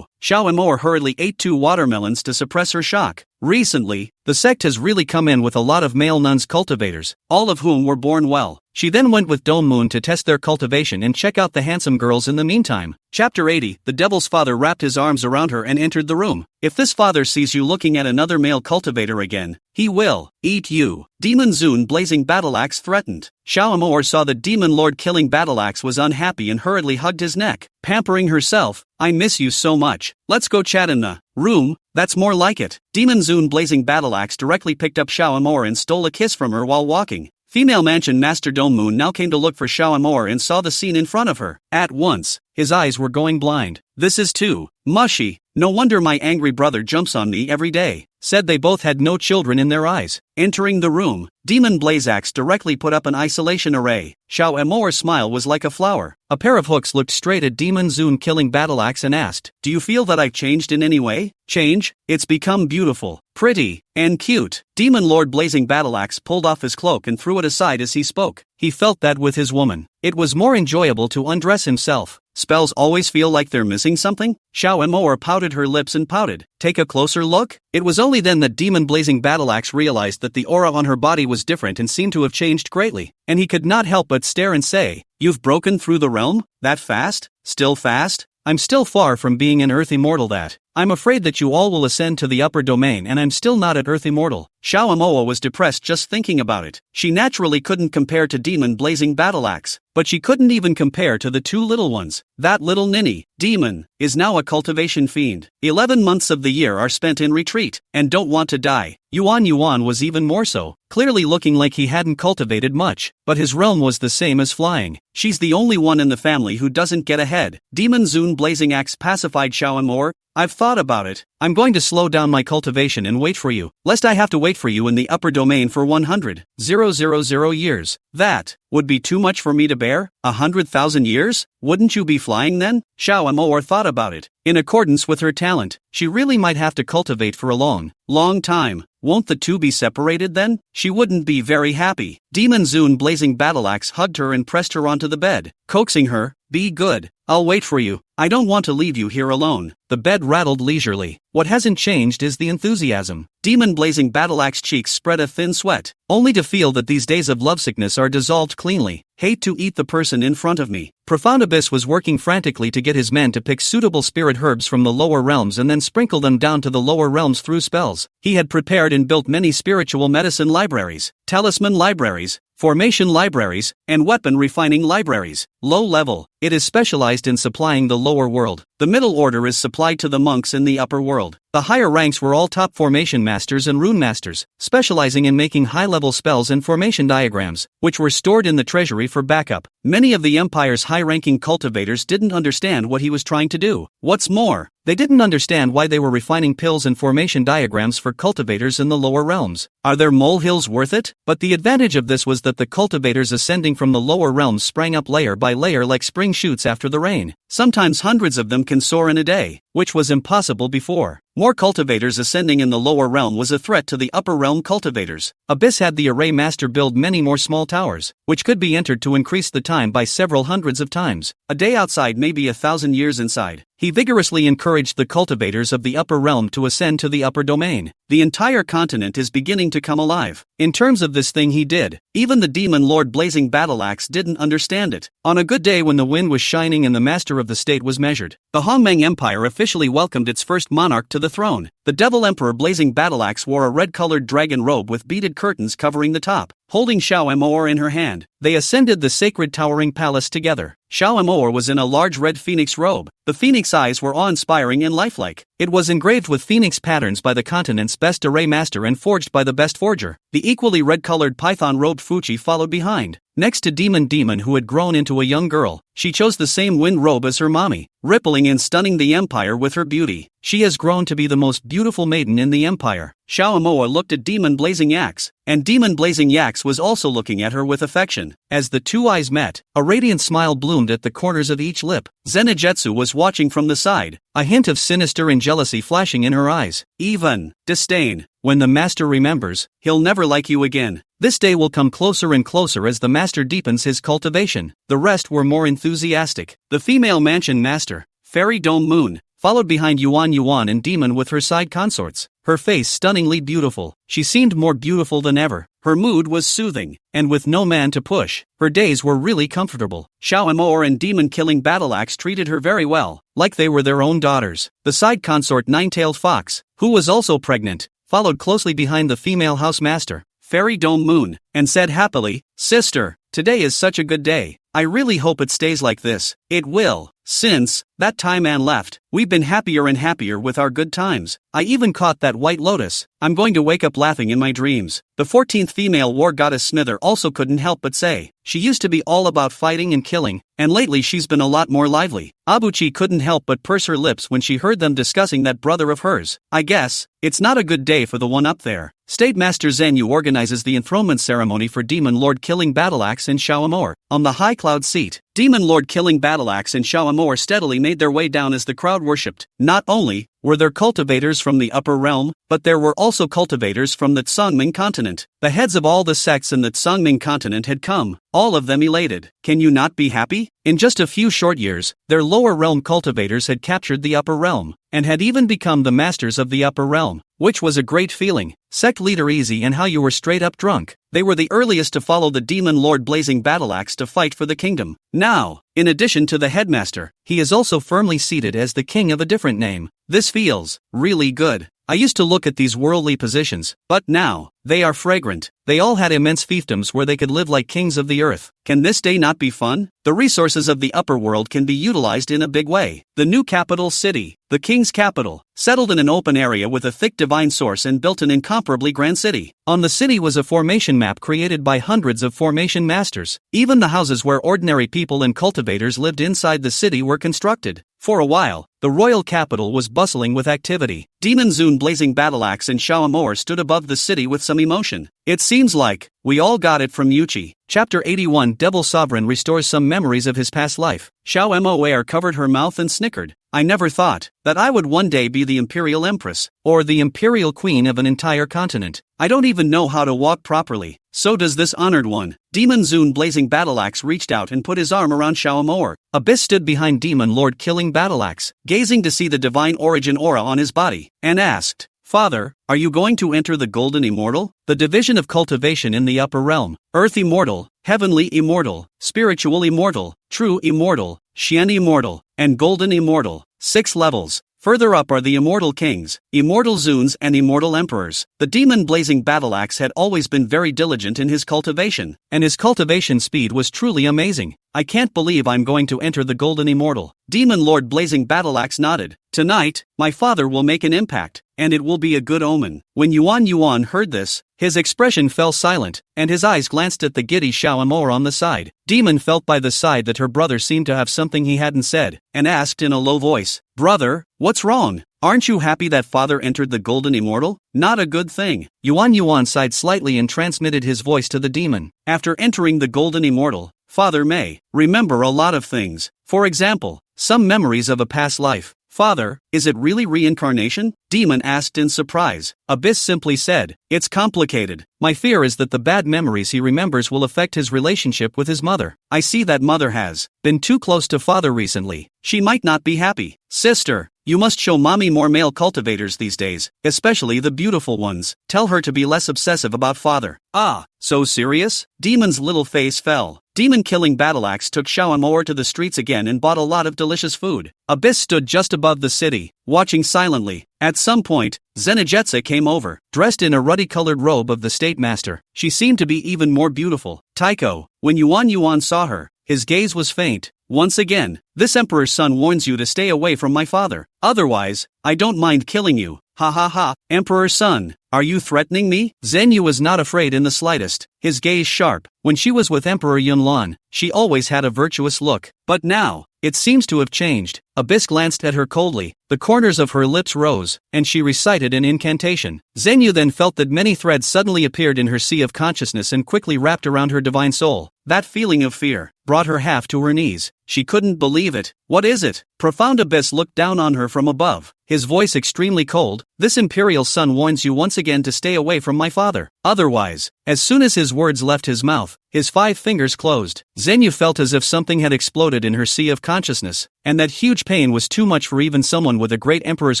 Xiao Amour hurriedly ate 2 watermelons to suppress her shock. Recently, the sect has really come in with a lot of male nuns cultivators, all of whom were born well. She then went with Dome Moon to test their cultivation and check out the handsome girls in the meantime. Chapter 80. The Devil's father wrapped his arms around her and entered the room. "If this father sees you looking at another male cultivator again, he will eat you." Demon Zune Blazing Battleaxe threatened. Xiao Amour saw the Demon Lord killing Battleaxe was unhappy and hurriedly hugged his neck, pampering herself. "I miss you so much. Let's go chat in the room." "That's more like it." Demon Zune Blazing Battleaxe directly picked up Xiao Amour and stole a kiss from her while walking. Female Mansion Master Dome Moon now came to look for Xiao Amour and saw the scene in front of her. At once, his eyes were going blind. "This is too mushy. No wonder my angry brother jumps on me every day." Said they both had no children in their eyes. Entering the room, Demon Blazaxe directly put up an isolation array. Xiao Amour's smile was like a flower. A pair of hooks looked straight at Demon Zune killing Battleaxe and asked, "Do you feel that I've changed in any way?" "Change? It's become beautiful, pretty, and cute." Demon Lord Blazing Battleaxe pulled off his cloak and threw it aside as he spoke. He felt that with his woman, it was more enjoyable to undress himself. Spells always feel like they're missing something? Xiao Amor pouted her lips and pouted. Take a closer look? It was only then that Demon Blazing Battleaxe realized that the aura on her body was different and seemed to have changed greatly, and he could not help but stare and say, "You've broken through the realm? That fast? Still fast? I'm still far from being an Earth Immortal that. I'm afraid that you all will ascend to the upper domain and I'm still not at Earth Immortal." Xiao Amoa was depressed just thinking about it. She naturally couldn't compare to Demon Blazing Battleaxe, but she couldn't even compare to the two little ones. That little ninny, Demon, is now a cultivation fiend. 11 months of the year are spent in retreat, and don't want to die. Yuan was even more so, clearly looking like he hadn't cultivated much, but his realm was the same as flying. She's the only one in the family who doesn't get ahead. Demon Zune Blazing Axe pacified Xiao Amor. I've thought about it. I'm going to slow down my cultivation and wait for you, lest I have to wait for you in the upper domain for 100,000 years. That would be too much for me to bear? 100,000 years? Wouldn't you be flying then? Xiao Amor thought about it. In accordance with her talent, she really might have to cultivate for a long time. Won't the two be separated then? She wouldn't be very happy. Demon Zune Blazing Battleaxe hugged her and pressed her onto the bed, coaxing her, "Be good. I'll wait for you. I don't want to leave you here alone." The bed rattled leisurely. What hasn't changed is the enthusiasm. Demon Blazing Battleaxe cheeks spread a thin sweat, only to feel that these days of lovesickness are dissolved cleanly. Hate to eat the person in front of me. Profound Abyss was working frantically to get his men to pick suitable spirit herbs from the lower realms and then sprinkle them down to the lower realms through spells. He had prepared and built many spiritual medicine libraries, talisman libraries, formation libraries, and weapon refining libraries. Low level, it is specialized in supplying the lower world. The middle order is supplied to the monks in the upper world. The higher ranks were all top formation masters and rune masters, specializing in making high-level spells and formation diagrams, which were stored in the treasury for backup. Many of the Empire's high-ranking cultivators didn't understand what he was trying to do. What's more, they didn't understand why they were refining pills and formation diagrams for cultivators in the lower realms. Are their molehills worth it? But the advantage of this was that the cultivators ascending from the lower realms sprang up layer by layer like spring shoots after the rain. Sometimes hundreds of them can soar in a day, which was impossible before. More cultivators ascending in the lower realm was a threat to the upper realm cultivators. Abyss had the Array Master build many more small towers, which could be entered to increase the time by several hundreds of times. A day outside may be 1,000 years inside. He vigorously encouraged the cultivators of the upper realm to ascend to the upper domain. The entire continent is beginning to come alive. In terms of this thing he did, even the Demon Lord Blazing Battleaxe didn't understand it. On a good day when the wind was shining and the master of the state was measured, the Hongmeng Empire officially welcomed its first monarch to the throne. The Devil Emperor Blazing Battleaxe wore a red-colored dragon robe with beaded curtains covering the top. Holding Xiao Amor in her hand, they ascended the sacred towering palace together. Xiao Amor was in a large red phoenix robe. The phoenix eyes were awe-inspiring and lifelike. It was engraved with phoenix patterns by the continent's best array master and forged by the best forger. The equally red-colored python-robed Fuchi followed behind. Next to Demon, who had grown into a young girl, she chose the same wind robe as her mommy, rippling and stunning the empire with her beauty. She has grown to be the most beautiful maiden in the empire. Xiao Amoa looked at Demon Blazing Axe, and Demon Blazing Axe was also looking at her with affection. As the two eyes met, a radiant smile bloomed at the corners of each lip. Zenitsu was watching from the side, a hint of sinister and jealousy flashing in her eyes. Even disdain. When the master remembers, he'll never like you again. This day will come closer and closer as the master deepens his cultivation. The rest were more enthusiastic. The female mansion master, Fairy Dome Moon, followed behind Yuan and Demon with her side consorts. Her face stunningly beautiful, she seemed more beautiful than ever. Her mood was soothing, and with no man to push, her days were really comfortable. Xiao Amor and Demon-killing Battleaxe treated her very well, like they were their own daughters. The side consort Nine-Tailed Fox, who was also pregnant, followed closely behind the female house master, Fairy Dome Moon, and said happily, "Sister, today is such a good day. I really hope it stays like this." It will. Since that time Anne left, we've been happier and happier with our good times. I even caught that white lotus. I'm going to wake up laughing in my dreams. The 14th female war goddess Smither also couldn't help but say, she used to be all about fighting and killing, and lately she's been a lot more lively. Abuchi couldn't help but purse her lips when she heard them discussing that brother of hers. I guess it's not a good day for the one up there. State Master Zenyu organizes the enthronement ceremony for Demon Lord Killing Battleaxe and Xiao Amor. On the high cloud seat, Demon Lord Killing Battleaxe and Xiao Amor steadily made their way down as the crowd worshipped. Not only were there cultivators from the upper realm, but there were also cultivators from the Tsangming continent. The heads of all the sects in the Tsangming continent had come, all of them elated. Can you not be happy? In just a few short years, their lower realm cultivators had captured the upper realm, and had even become the masters of the upper realm, which was a great feeling. Sect leader Easy and how you were straight up drunk. They were the earliest to follow the demon lord Blazing Battleaxe to fight for the kingdom. Now, in addition to the headmaster, he is also firmly seated as the king of a different name. This feels really good. I used to look at these worldly positions, but now, they are fragrant. They all had immense fiefdoms where they could live like kings of the earth. Can this day not be fun? The resources of the upper world can be utilized in a big way. The new capital city, the king's capital, settled in an open area with a thick divine source and built an incomparably grand city. On the city was a formation map created by hundreds of formation masters. Even the houses where ordinary people and cultivators lived inside the city were constructed. For a while, the royal capital was bustling with activity. Demon Zune Blazing Battleaxe and Shaomor stood above the city with some emotion. It seems like we all got it from Yuchi. Chapter 81 Devil Sovereign restores some memories of his past life. Xiao Moer covered her mouth and snickered. I never thought that I would one day be the Imperial Empress, or the Imperial Queen of an entire continent. I don't even know how to walk properly. So does this honored one. Demon Zune Blazing Battleaxe reached out and put his arm around Xiao Moer. Abyss stood behind Demon Lord Killing Battleaxe, gazing to see the divine origin aura on his body, and asked, Father, are you going to enter the Golden Immortal? The division of cultivation in the upper realm. Earth Immortal, Heavenly Immortal, Spiritual Immortal, True Immortal, Xian Immortal, and Golden Immortal. 6 levels. Further up are the Immortal Kings, Immortal Zunes and Immortal Emperors. The Demon Blazing Battleaxe had always been very diligent in his cultivation, and his cultivation speed was truly amazing. I can't believe I'm going to enter the Golden Immortal. Demon Lord Blazing Battleaxe nodded. Tonight, my father will make an impact, and it will be a good omen. When Yuan heard this, his expression fell silent, and his eyes glanced at the giddy Xiao Moer on the side. Demon felt by the side that her brother seemed to have something he hadn't said, and asked in a low voice, Brother, what's wrong? Aren't you happy that father entered the Golden Immortal? Not a good thing. Yuan sighed slightly and transmitted his voice to the demon. After entering the Golden Immortal, Father may remember a lot of things. For example, some memories of a past life. Father, is it really reincarnation? Demon asked in surprise. Abyss simply said, it's complicated. My fear is that the bad memories he remembers will affect his relationship with his mother. I see that mother has been too close to father recently. She might not be happy. Sister, you must show mommy more male cultivators these days, especially the beautiful ones. Tell her to be less obsessive about father. Ah, so serious? Demon's little face fell. Demon Killing Battleaxe took Xiao Moer to the streets again and bought a lot of delicious food. Abyss stood just above the city, watching silently. At some point, Zenitsu came over, dressed in a ruddy-colored robe of the State Master. She seemed to be even more beautiful. Taiko, when Yuan saw her, his gaze was faint. Once again, this Emperor's son warns you to stay away from my father. Otherwise, I don't mind killing you. Ha ha ha, Emperor's son, are you threatening me? Zenyu was not afraid in the slightest, his gaze sharp. When she was with Emperor Yunlan, she always had a virtuous look. But now, it seems to have changed. Abyss glanced at her coldly, the corners of her lips rose, and she recited an incantation. Zenyu then felt that many threads suddenly appeared in her sea of consciousness and quickly wrapped around her divine soul. That feeling of fear brought her half to her knees. She couldn't believe it. What is it? Profound Abyss looked down on her from above, his voice extremely cold. This imperial son warns you once again to stay away from my father. Otherwise, as soon as his words left his mouth, his 5 fingers closed. Zenyu felt as if something had exploded in her sea of consciousness, and that huge pain was too much for even someone with a great emperor's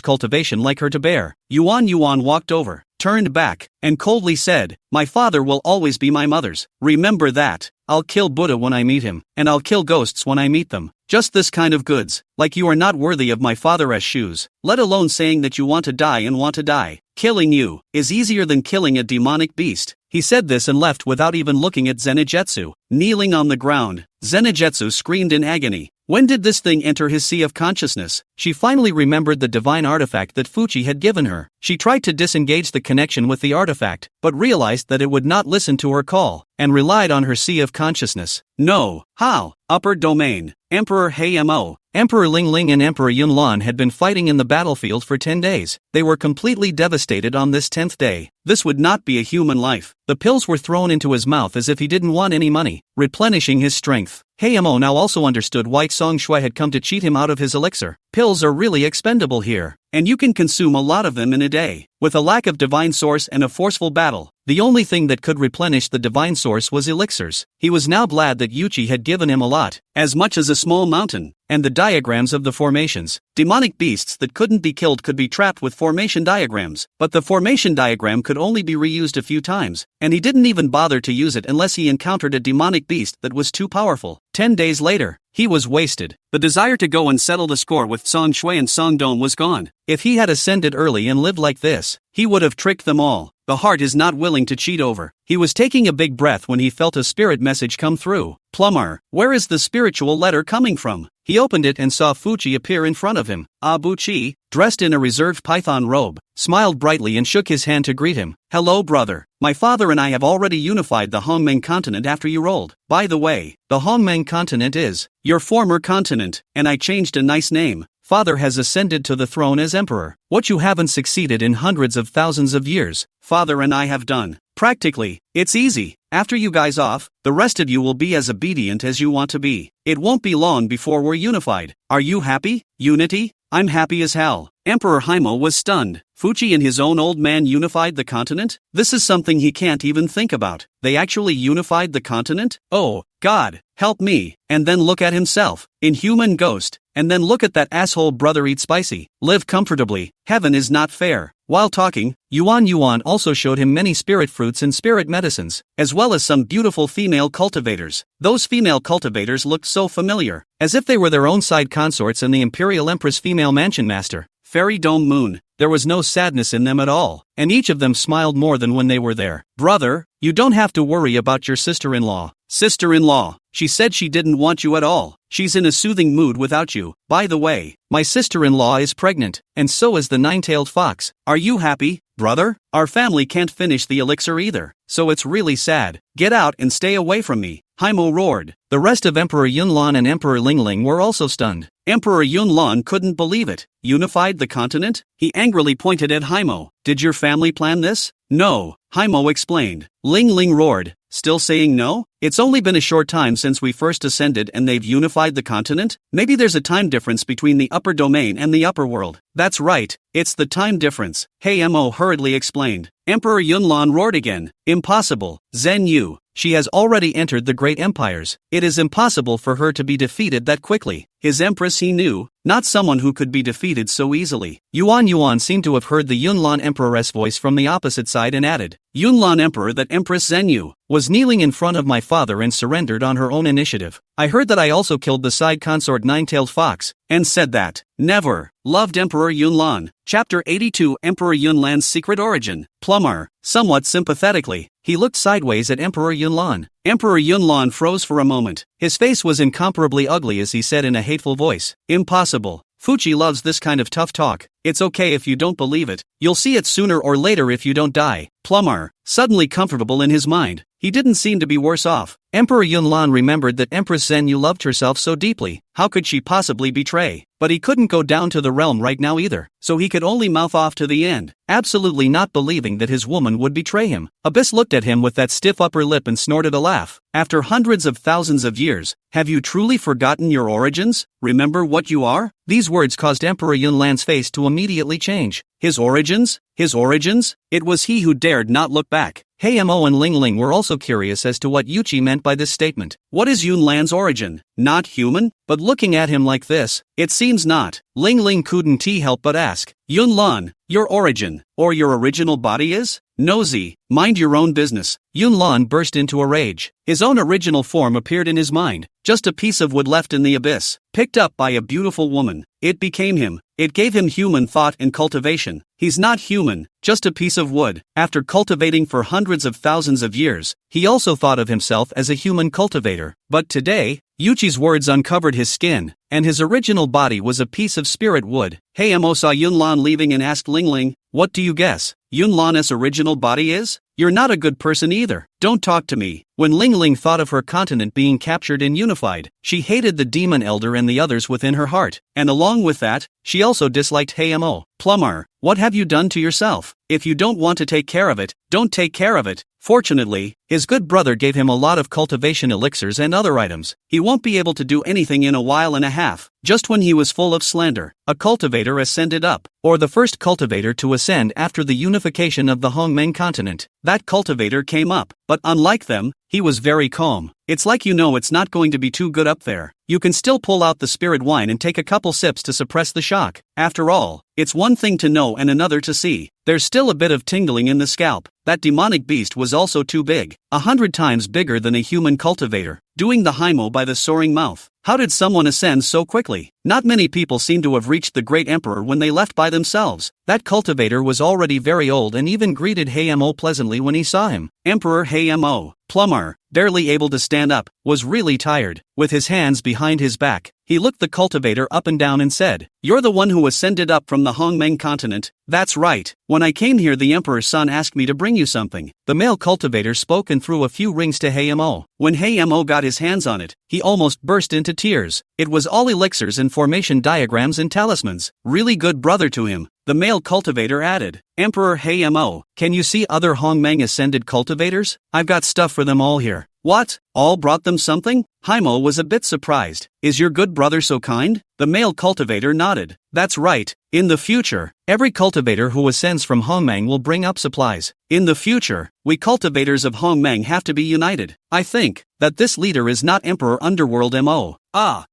cultivation like her to bear. Yuan walked over, turned back, and coldly said, my father will always be my mother's. Remember that. I'll kill Buddha when I meet him, and I'll kill ghosts when I meet them. Just this kind of goods, like you are not worthy of my father's shoes, let alone saying that you want to die and want to die. Killing you is easier than killing a demonic beast. He said this and left without even looking at Zenitsu. Kneeling on the ground, Zenitsu screamed in agony. When did this thing enter his sea of consciousness? She finally remembered the divine artifact that Fuchi had given her. She tried to disengage the connection with the artifact, but realized that it would not listen to her call, and relied on her sea of consciousness. No. How? Upper domain. Emperor Heimo, Emperor Lingling and Emperor Yunlan had been fighting in the battlefield for 10 days. They were completely devastated on this 10th day. This would not be a human life. The pills were thrown into his mouth as if he didn't want any money, replenishing his strength. Heimo now also understood why Song Shui had come to cheat him out of his elixir. Pills are really expendable here, and you can consume a lot of them in a day. With a lack of divine source and a forceful battle, the only thing that could replenish the divine source was elixirs. He was now glad that Yuchi had given him a lot, as much as a small mountain, and the diagrams of the formations. Demonic beasts that couldn't be killed could be trapped with formation diagrams, but the formation diagram could only be reused a few times, and he didn't even bother to use it unless he encountered a demonic beast that was too powerful. 10 days later, he was wasted. The desire to go and settle the score with Song Shui and Song Dong was gone. If he had ascended early and lived like this, he would have tricked them all. The heart is not willing to cheat over. He was taking a big breath when he felt a spirit message come through. Plumber, where is the spiritual letter coming from? He opened it and saw Fuchi appear in front of him. Abuchi, dressed in a reserved python robe, smiled brightly and shook his hand to greet him. Hello brother, my father and I have already unified the Hongmeng continent after you rolled. By the way, the Hongmeng continent is your former continent, and I changed a nice name. Father has ascended to the throne as emperor. What you haven't succeeded in hundreds of thousands of years, father and I have done. Practically, it's easy. After you guys off, the rest of you will be as obedient as you want to be. It won't be long before we're unified. Are you happy? Unity? I'm happy as hell. Emperor Haimo was stunned. Fuchi and his own old man unified the continent? This is something he can't even think about. They actually unified the continent? Oh, God, help me. And then look at himself, inhuman ghost. And then look at that asshole brother eat spicy. Live comfortably. Heaven is not fair. While talking, Yuan also showed him many spirit fruits and spirit medicines, as well as some beautiful female cultivators. Those female cultivators looked so familiar, as if they were their own side consorts and the Imperial Empress female mansion master. Fairy Dome Moon. There was no sadness in them at all, and each of them smiled more than when they were there. Brother, you don't have to worry about your sister-in-law. Sister-in-law, she said she didn't want you at all. She's in a soothing mood without you. By the way, my sister-in-law is pregnant, and so is the nine-tailed fox. Are you happy, brother? Our family can't finish the elixir either, so it's really sad. Get out and stay away from me. Haimo roared. The rest of Emperor Yunlan and Emperor Lingling were also stunned. Emperor Yunlan couldn't believe it. Unified the continent? He angrily pointed at Haimo. Did your family plan this? No, Haimo explained. Lingling roared. Still saying no? It's only been a short time since we first ascended and they've unified the continent? Maybe there's a time difference between the upper domain and the upper world. That's right, it's the time difference. Mo hurriedly explained. Emperor Yunlan roared again. Impossible, Zhen Yu. She has already entered the great empires. It is impossible for her to be defeated that quickly. His empress he knew, not someone who could be defeated so easily. Yuan seemed to have heard the Yunlan emperoress voice from the opposite side and added, Yunlan emperor, that Empress Zhenyu was kneeling in front of my father and surrendered on her own initiative. I heard that I also killed the side consort Nine-Tailed Fox, and said that, never, loved Emperor Yunlan. Chapter 82 Emperor Yunlan's Secret Origin. Plumber, somewhat sympathetically, he looked sideways at Emperor Yunlan. Emperor Yunlan froze for a moment. His face was incomparably ugly as he said in a hateful voice, impossible. Fuchi loves this kind of tough talk. It's okay if you don't believe it. You'll see it sooner or later if you don't die. Plumber, suddenly comfortable in his mind, he didn't seem to be worse off. Emperor Yunlan remembered that Empress Zhenyu loved herself so deeply. How could she possibly betray? But he couldn't go down to the realm right now either, so he could only mouth off to the end, absolutely not believing that his woman would betray him. Abyss looked at him with that stiff upper lip and snorted a laugh. After hundreds of thousands of years, have you truly forgotten your origins? Remember what you are? These words caused Emperor Yunlan's face to immediately change. His origins? His origins? It was he who dared not look back. Mo and Lingling were also curious as to what Yuchi meant by this statement. What is Yunlan's origin? Not human? But looking at him like this, it seems not. Lingling couldn't help but ask, Yunlan, your origin, or your original body is? Nosy, mind your own business. Yunlan burst into a rage. His own original form appeared in his mind, just a piece of wood left in the abyss, picked up by a beautiful woman. It became him. It gave him human thought and cultivation. He's not human, just a piece of wood. After cultivating for hundreds of thousands of years, he also thought of himself as a human cultivator. But today, Yuchi's words uncovered his skin, and his original body was a piece of spirit wood. Mo saw Yunlan leaving and asked Lingling, what do you guess Yunlan's original body is? You're not a good person either. Don't talk to me. When Ling Ling thought of her continent being captured and unified, she hated the demon elder and the others within her heart, and along with that, she also disliked Hamo. Plumber, what have you done to yourself? If you don't want to take care of it, don't take care of it. Fortunately, his good brother gave him a lot of cultivation elixirs and other items. He won't be able to do anything in a while and a half. Just when he was full of slander, a cultivator ascended up, or the first cultivator to ascend after the unification of the Hongmeng continent. That cultivator came up, but unlike them, he was very calm. It's like you know it's not going to be too good up there. You can still pull out the spirit wine and take a couple sips to suppress the shock. After all, it's one thing to know and another to see. There's still a bit of tingling in the scalp. That demonic beast was also too big, 100 times bigger than a human cultivator, doing the Haimo by the soaring mouth. How did someone ascend so quickly? Not many people seem to have reached the great emperor when they left by themselves. That cultivator was already very old and even greeted Hamo pleasantly when he saw him. Emperor Hamo, Plumber, barely able to stand up, was really tired. With his hands behind his back, he looked the cultivator up and down and said, "You're the one who ascended up from the Hongmeng continent." "That's right. When I came here the emperor's son asked me to bring you something." The male cultivator spoke and threw a few rings to Hamo. When Hamo got his hands on it, he almost burst into tears. It was all elixirs and formation diagrams and talismans. Really good brother to him. The male cultivator added, "Emperor Hamo, can you see other Hongmeng ascended cultivators? I've got stuff for them all here." "What? All brought them something?" Hamo was a bit surprised. "Is your good brother so kind?" The male cultivator nodded. "That's right. In the future, every cultivator who ascends from Hongmeng will bring up supplies. In the future, we cultivators of Hongmeng have to be united. I think that this leader is not Emperor Underworld Mo.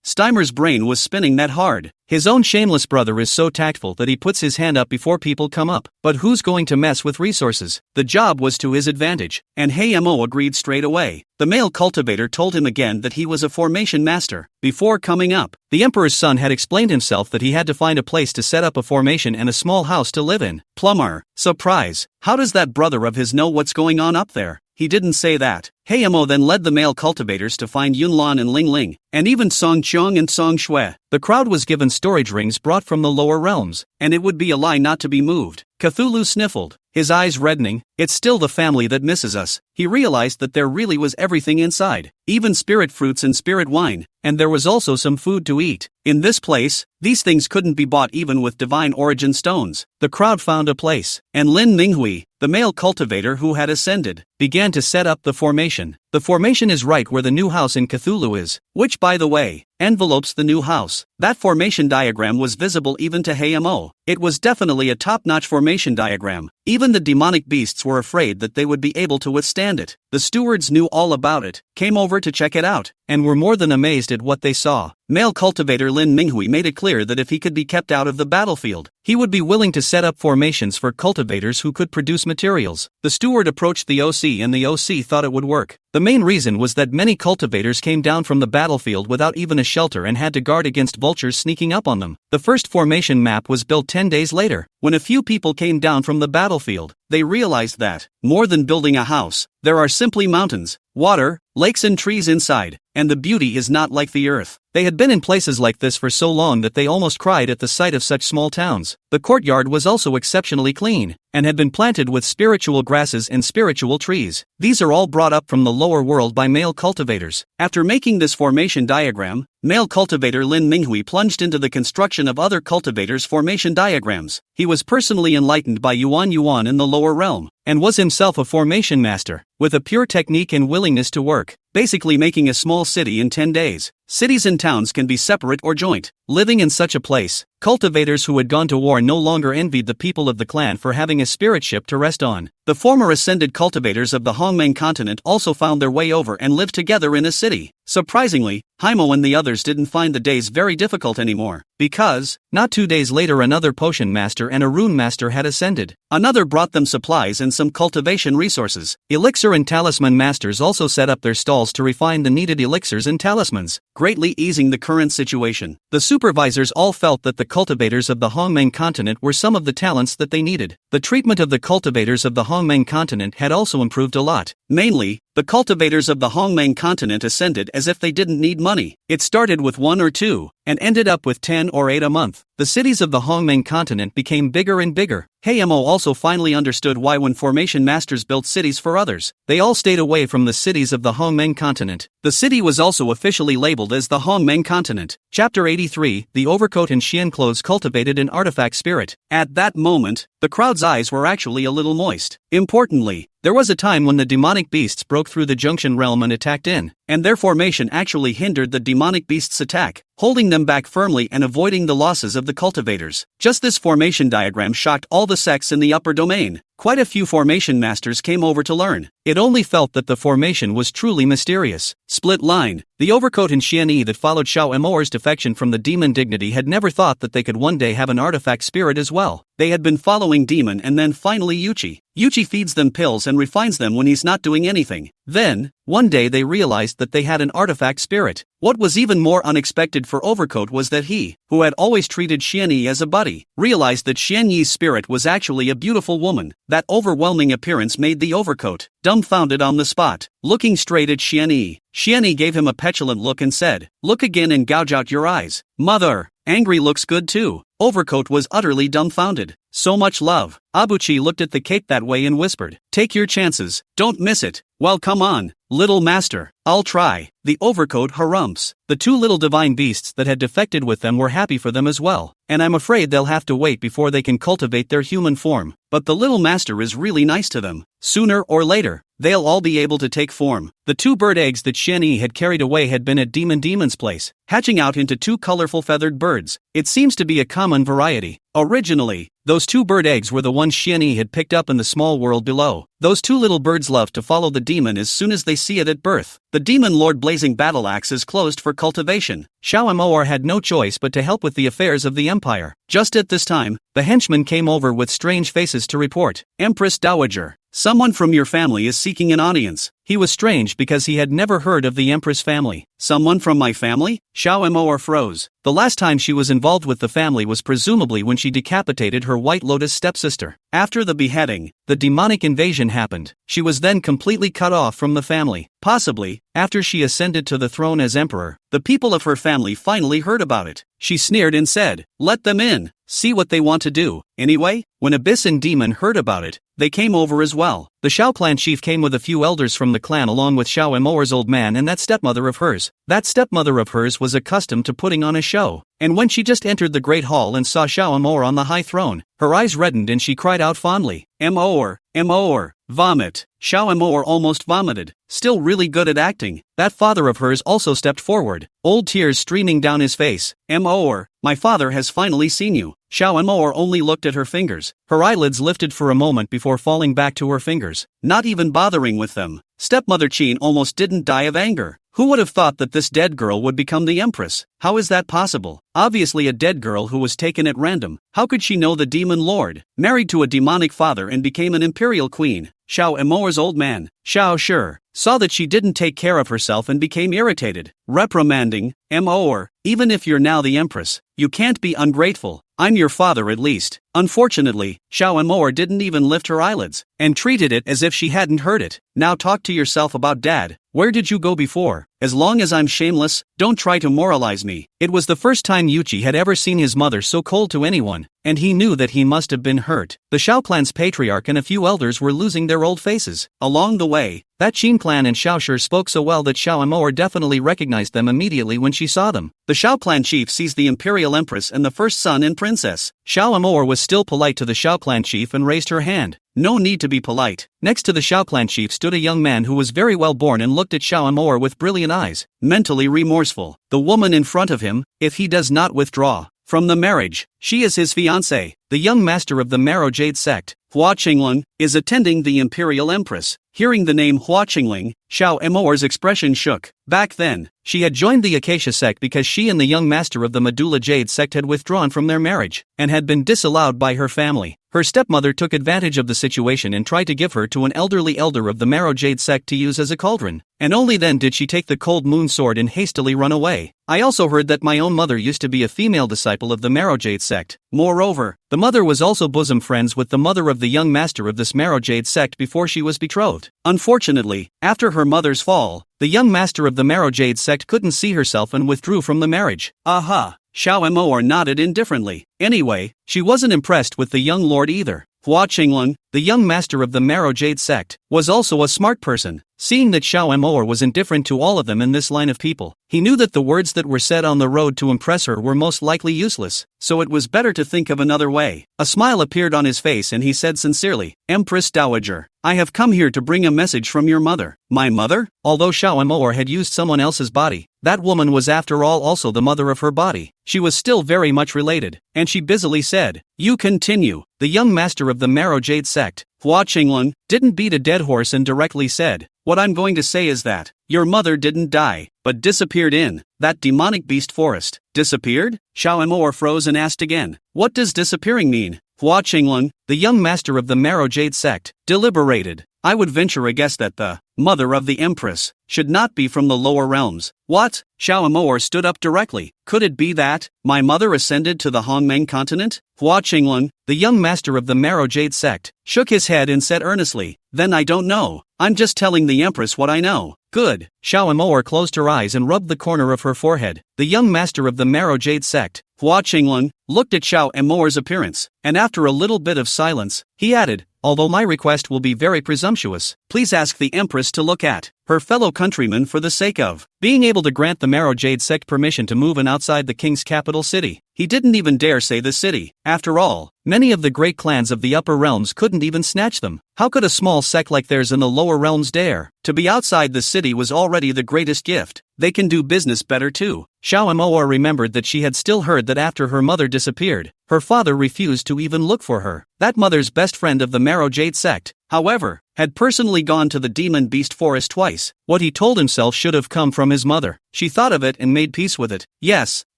Steimer's brain was spinning that hard. His own shameless brother is so tactful that he puts his hand up before people come up. But who's going to mess with resources? The job was to his advantage, and Hamo agreed straight away. The male cultivator told him again that he was a formation master. Before coming up, the emperor's son had explained himself that he had to find a place to set up a formation and a small house to live in. Plumber, surprise, how does that brother of his know what's going on up there? He didn't say that. Hamo then led the male cultivators to find Yunlan and Ling Ling, and even Song Qiong and Song Shui. The crowd was given storage rings brought from the lower realms, and it would be a lie not to be moved. Cthulhu sniffled, his eyes reddening. "It's still the family that misses us." He realized that there really was everything inside, even spirit fruits and spirit wine, and there was also some food to eat. In this place, these things couldn't be bought even with divine origin stones. The crowd found a place, and Lin Minghui, the male cultivator who had ascended, began to set up the formation. The formation is right where the new house in Cthulhu is, which by the way, envelopes the new house. That formation diagram was visible even to Hamo. It was definitely a top-notch formation diagram. Even the demonic beasts were afraid that they would be able to withstand it. The stewards knew all about it, came over to check it out, and were more than amazed at what they saw. Male cultivator Lin Minghui made it clear that if he could be kept out of the battlefield, he would be willing to set up formations for cultivators who could produce materials. The steward approached the OC and the OC thought it would work. The main reason was that many cultivators came down from the battlefield without even a shelter and had to guard against vultures sneaking up on them. The first formation map was built 10 days later. When a few people came down from the battlefield, they realized that, more than building a house, there are simply mountains, water, lakes and trees inside, and the beauty is not like the earth. They had been in places like this for so long that they almost cried at the sight of such small towns. The courtyard was also exceptionally clean, and had been planted with spiritual grasses and spiritual trees. These are all brought up from the lower world by male cultivators. After making this formation diagram, male cultivator Lin Minghui plunged into the construction of other cultivators' formation diagrams. He was personally enlightened by Yuan Yuan in the lower realm, and was himself a formation master, with a pure technique and willingness to work, basically making a small city in 10 days. Cities and towns can be separate or joint. Living in such a place, cultivators who had gone to war no longer envied the people of the clan for having a spirit ship to rest on. The former ascended cultivators of the Hongmeng continent also found their way over and lived together in a city. Surprisingly, Hamo and the others didn't find the days very difficult anymore, because, not 2 days later another potion master and a rune master had ascended. Another brought them supplies and some cultivation resources. Elixir and talisman masters also set up their stalls to refine the needed elixirs and talismans, greatly easing the current situation. The supervisors all felt that the cultivators of the Hongmeng continent were some of the talents that they needed. The treatment of the cultivators of the Hongmeng continent had also improved a lot. Mainly, The cultivators of the Hongmeng continent ascended as if they didn't need money. It started with 1 or 2, and ended up with 10 or 8 a month. The cities of the Hongmeng continent became bigger and bigger. Mo also finally understood why when formation masters built cities for others, they all stayed away from the cities of the Hongmeng continent. The city was also officially labeled as the Hongmeng continent. Chapter 83, The Overcoat and Xian Clothes Cultivated an Artifact Spirit. At that moment, the crowd's eyes were actually a little moist. Importantly, there was a time when the demonic beasts broke through the junction realm and attacked in, and their formation actually hindered the demonic beasts' attack, holding them back firmly and avoiding the losses of the cultivators. Just this formation diagram shocked all the sects in the upper domain. Quite a few formation masters came over to learn. It only felt that the formation was truly mysterious. Split line. The overcoat and Xianyi that followed Xiao Emoer's defection from the demon dignity had never thought that they could one day have an artifact spirit as well. They had been following demon and then finally Yuchi. Yuchi feeds them pills and refines them when he's not doing anything. Then, one day they realized that they had an artifact spirit. What was even more unexpected for Overcoat was that he, who had always treated Xianyi as a buddy, realized that Xianyi's spirit was actually a beautiful woman. That overwhelming appearance made the Overcoat dumbfounded on the spot. Looking straight at Xianyi, Xianyi gave him a petulant look and said, "Look again and gouge out your eyes." Mother, angry looks good too. Overcoat was utterly dumbfounded. So much love. Abuchi looked at the cape that way and whispered, "Take your chances, don't miss it." "Well, come on, little master, I'll try." The Overcoat harumphs. The 2 little divine beasts that had defected with them were happy for them as well, and I'm afraid they'll have to wait before they can cultivate their human form. But the little master is really nice to them. Sooner or later, they'll all be able to take form. The 2 bird eggs that Xianyi had carried away had been at Demon's place, hatching out into 2 colorful feathered birds. It seems to be a common variety. Originally, those 2 bird eggs were the ones Xianyi had picked up in the small world below. Those 2 little birds love to follow the demon as soon as they see it at birth. The demon lord blazing battle axe is closed for cultivation. Xiao Emoer had no choice but to help with the affairs of the empire. Just at this time, the henchmen came over with strange faces to report. "Empress Dowager, someone from your family is seeking an audience." He was strange because he had never heard of the Empress family. "Someone from my family?" Xiao Emoer froze. The last time she was involved with the family was presumably when she decapitated her White Lotus stepsister. After the beheading, the demonic invasion happened. She was then completely cut off from the family. Possibly, after she ascended to the throne as emperor, the people of her family finally heard about it. She sneered and said, "Let them in, see what they want to do." Anyway, when Abyss and Demon heard about it, they came over as well. The Xiao clan chief came with a few elders from the clan along with Xiao Emoer's old man and that stepmother of hers. That stepmother of hers was accustomed to putting on a show, and when she just entered the great hall and saw Xiao Emoer on the high throne, her eyes reddened and she cried out fondly, "Emoer, Emoer, vomit." Xiao Emoer almost vomited. Still really good at acting. That father of hers also stepped forward, old tears streaming down his face. "Emoer, my father has finally seen you." Xiao Emoer only looked at her fingers. Her eyelids lifted for a moment before falling back to her fingers, not even bothering with them. Stepmother Qin almost didn't die of anger. Who would have thought that this dead girl would become the empress? How is that possible? Obviously a dead girl who was taken at random. How could she know the demon lord? Married to a demonic father and became an imperial queen. Xiao Emoer's old man, Xiao Shi, saw that she didn't take care of herself and became irritated, reprimanding, "Emoer, even if you're now the empress, you can't be ungrateful. I'm your father at least." Unfortunately, Xiao Emoer didn't even lift her eyelids, and treated it as if she hadn't heard it. "Now talk to yourself about dad. Where did you go before? As long as I'm shameless, don't try to moralize me." It was the first time Yuchi had ever seen his mother so cold to anyone, and he knew that he must have been hurt. The Xiao clan's patriarch and a few elders were losing their old faces. Along the way, that Qin clan and Xiao Shi spoke so well that Xiao Emoer definitely recognized them immediately when she saw them. The Xiao clan chief sees the imperial empress and the first son and princess. Xiao Emoer was still polite to the Xiao clan chief and raised her hand. No need to be polite. Next to the Xiao clan chief stood a young man who was very well born and looked at Xiao Emoer with brilliant eyes, mentally remorseful. The woman in front of him, if he does not withdraw from the marriage, she is his fiancée. The young master of the Marrow Jade sect, Hua Qingling, is attending the imperial empress. Hearing the name Hua Qingling, Xiao Emoer's expression shook. Back then, she had joined the Acacia sect because she and the young master of the Medulla Jade sect had withdrawn from their marriage, and had been disallowed by her family. Her stepmother took advantage of the situation and tried to give her to an elderly elder of the Marrow Jade sect to use as a cauldron, and only then did she take the cold moon sword and hastily run away. I also heard that my own mother used to be a female disciple of the Marrow Jade sect. Moreover, the mother was also bosom friends with the mother of the young master of this Marrow Jade sect before she was betrothed. Unfortunately, after her mother's fall, the young master of the Marrow Jade sect couldn't see herself and withdrew from the marriage. Aha! Xiao Mo nodded indifferently. Anyway, she wasn't impressed with the young lord either. Hua Qinglun, the young master of the Marrow Jade sect, was also a smart person. Seeing that Xiao Mo was indifferent to all of them in this line of people, he knew that the words that were said on the road to impress her were most likely useless, so it was better to think of another way. A smile appeared on his face and he said sincerely, "Empress Dowager, I have come here to bring a message from your mother." My mother? Although Xiao Mo had used someone else's body, that woman was after all also the mother of her body. She was still very much related, and she busily said, "You continue." The young master of the Marrow Jade sect, Hua Qinglun, didn't beat a dead horse and directly said, "What I'm going to say is that your mother didn't die, but disappeared in that demonic beast forest." Disappeared? Xiao Mo froze and asked again, "What does disappearing mean?" Hua Qinglun, the young master of the Marrow Jade sect, deliberated. "I would venture a guess that the mother of the empress should not be from the lower realms." What? Xiao Mo stood up directly. Could it be that my mother ascended to the Hongmeng continent? Hua Qinglun, the young master of the Marrow Jade sect, shook his head and said earnestly, "Then I don't know. I'm just telling the empress what I know." Good. Xiao Mo closed her eyes and rubbed the corner of her forehead. The young master of the Marrow Jade sect, Hua Qinglun, looked at Xiao Mo's appearance, and after a little bit of silence, he added, "Although my request will be very presumptuous, please ask the empress to look at her fellow countrymen for the sake of being able to grant the Marrow Jade sect permission to move in outside the king's capital city." He didn't even dare say the city. After all, many of the great clans of the upper realms couldn't even snatch them. How could a small sect like theirs in the lower realms dare? To be outside the city was already the greatest gift. They can do business better too. Xiao Mo remembered that she had still heard that after her mother disappeared, her father refused to even look for her. That mother's best friend of the Marrow Jade sect, however, had personally gone to the demon beast forest twice. What he told himself should have come from his mother. She thought of it and made peace with it. Yes,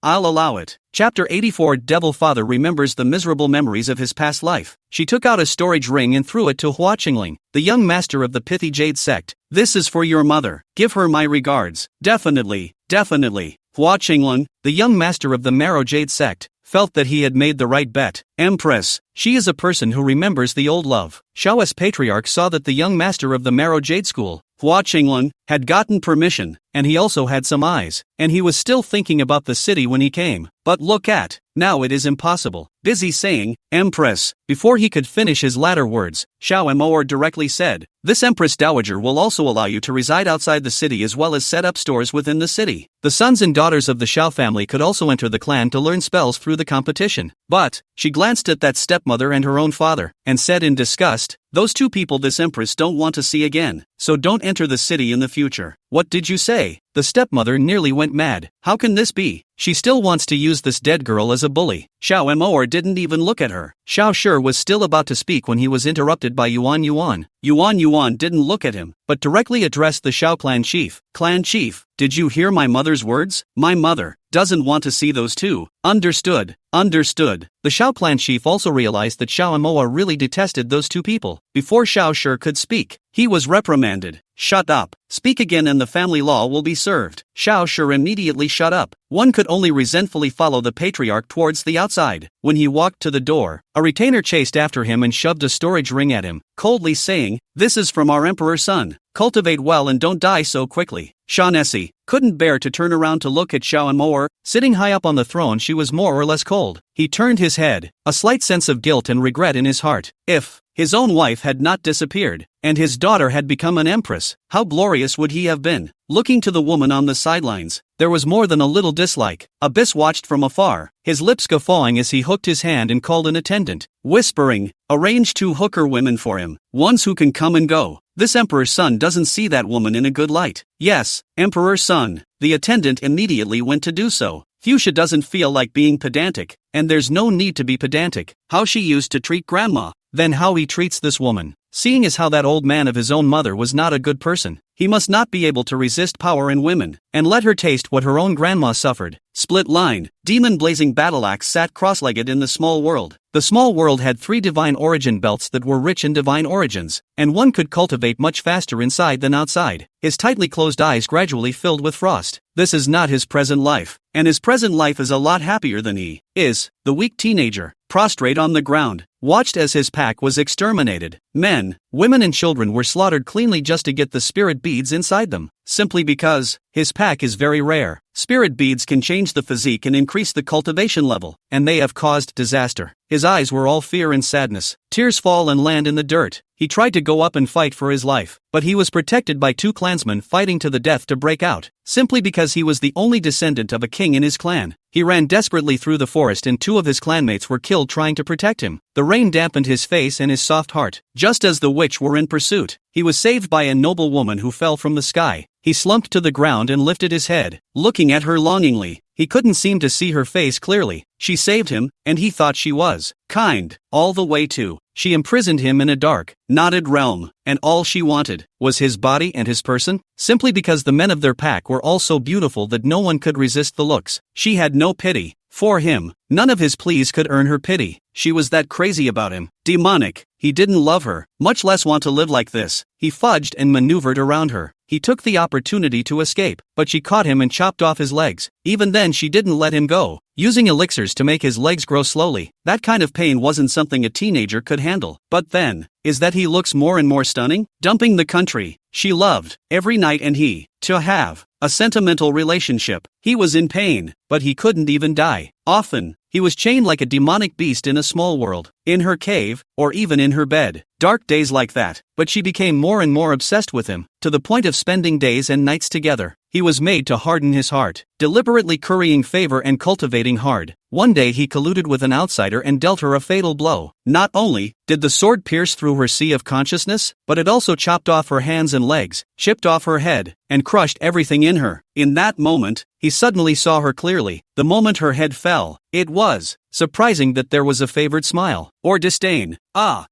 I'll allow it. Chapter 84. Devil Father remembers the miserable memories of his past life. She took out a storage ring and threw it to Hua Qinglun, the young master of the Pithy Jade sect. "This is for your mother. Give her my regards." Definitely, definitely. Hua Qinglun, the young master of the Marrow Jade sect, felt that he had made the right bet. Empress, she is a person who remembers the old love. Shao's patriarch saw that the young master of the Marrow Jade school, Hua Qinglun, had gotten permission, and he also had some eyes, and he was still thinking about the city when he came. But look at, now it is impossible. Busy saying, "Empress," before he could finish his latter words, Xiao Mo directly said, "This Empress Dowager will also allow you to reside outside the city as well as set up stores within the city. The sons and daughters of the Xiao family could also enter the clan to learn spells through the competition." But, she glanced at that stepmother and her own father, and said in disgust, "Those two people this empress don't want to see again, so don't enter the city in the future." What did you say? The stepmother nearly went mad. How can this be? She still wants to use this dead girl as a bully. Xiao Mo didn't even look at her. Xiao Shi was still about to speak when he was interrupted by Yuan Yuan. Yuan didn't look at him, but directly addressed the Xiao clan chief. "Clan chief, did you hear my mother's words? My mother doesn't want to see those two." Understood. Understood. The Xiao clan chief also realized that Xiao Mo really detested those two people. Before Xiao Shi could speak, he was reprimanded. "Shut up. Speak again and the family law will be served." Xiao Shi immediately shut up. One could only resentfully follow the patriarch towards the outside. When he walked to the door, a retainer chased after him and shoved a storage ring at him, coldly saying, "This is from our emperor's son. Cultivate well and don't die so quickly." Shaughnessy couldn't bear to turn around to look at Xiao Mo. Sitting high up on the throne, she was more or less cold. He turned his head, a slight sense of guilt and regret in his heart. If his own wife had not disappeared, and his daughter had become an empress, how glorious would he have been? Looking to the woman on the sidelines, there was more than a little dislike. Abyss watched from afar, his lips guffawing as he hooked his hand and called an attendant, whispering, "Arrange 2 hooker women for him, ones who can come and go." This emperor's son doesn't see that woman in a good light. Yes, emperor's son. The attendant immediately went to do so. Fuchsia doesn't feel like being pedantic, and there's no need to be pedantic. How she used to treat grandma, then how he treats this woman. seeing as how that old man of his own mother was not a good person, he must not be able to resist power in women, and let her taste what her own grandma suffered. Split line, demon blazing battleaxe sat cross-legged in the small world. The small world had 3 divine origin belts that were rich in divine origins, and one could cultivate much faster inside than outside. His tightly closed eyes gradually filled with frost. This is not his present life, and his present life is a lot happier than he is. The weak teenager, prostrate on the ground, watched as his pack was exterminated. Men, women and children were slaughtered cleanly just to get the spirit beads inside them, simply because his pack is very rare. Spirit beads can change the physique and increase the cultivation level, and they have caused disaster. His eyes were all fear and sadness. Tears fall and land in the dirt. He tried to go up and fight for his life, but he was protected by 2 clansmen fighting to the death to break out, simply because he was the only descendant of a king in his clan. He ran desperately through the forest and 2 of his clanmates were killed trying to protect him. The rain dampened his face and his soft heart. Just as the witch were in pursuit, he was saved by a noble woman who fell from the sky. He slumped to the ground and lifted his head, looking at her longingly. He couldn't seem to see her face clearly. She saved him, and he thought she was kind, all the way to she imprisoned him in a dark, knotted realm, and all she wanted was his body and his person, simply because the men of their pack were all so beautiful that no one could resist the looks. She had no pity for him. None of his pleas could earn her pity. She was that crazy about him. Demonic. He didn't love her, much less want to live like this. He fudged and maneuvered around her. He took the opportunity to escape, but she caught him and chopped off his legs. Even then she didn't let him go, using elixirs to make his legs grow slowly. That kind of pain wasn't something a teenager could handle. But then, is that he looks more and more stunning? Dumping the country she loved every night and he, to have a sentimental relationship. He was in pain, but he couldn't even die. Often, he was chained like a demonic beast in a small world, in her cave, or even in her bed. Dark days like that, but she became more and more obsessed with him, to the point of spending days and nights together. He was made to harden his heart, deliberately currying favor and cultivating hard. One day he colluded with an outsider and dealt her a fatal blow. Not only did the sword pierce through her sea of consciousness, but it also chopped off her hands and legs, chipped off her head, and crushed everything in her. In that moment, he suddenly saw her clearly. The moment her head fell, it was surprising that there was a favored smile, or disdain.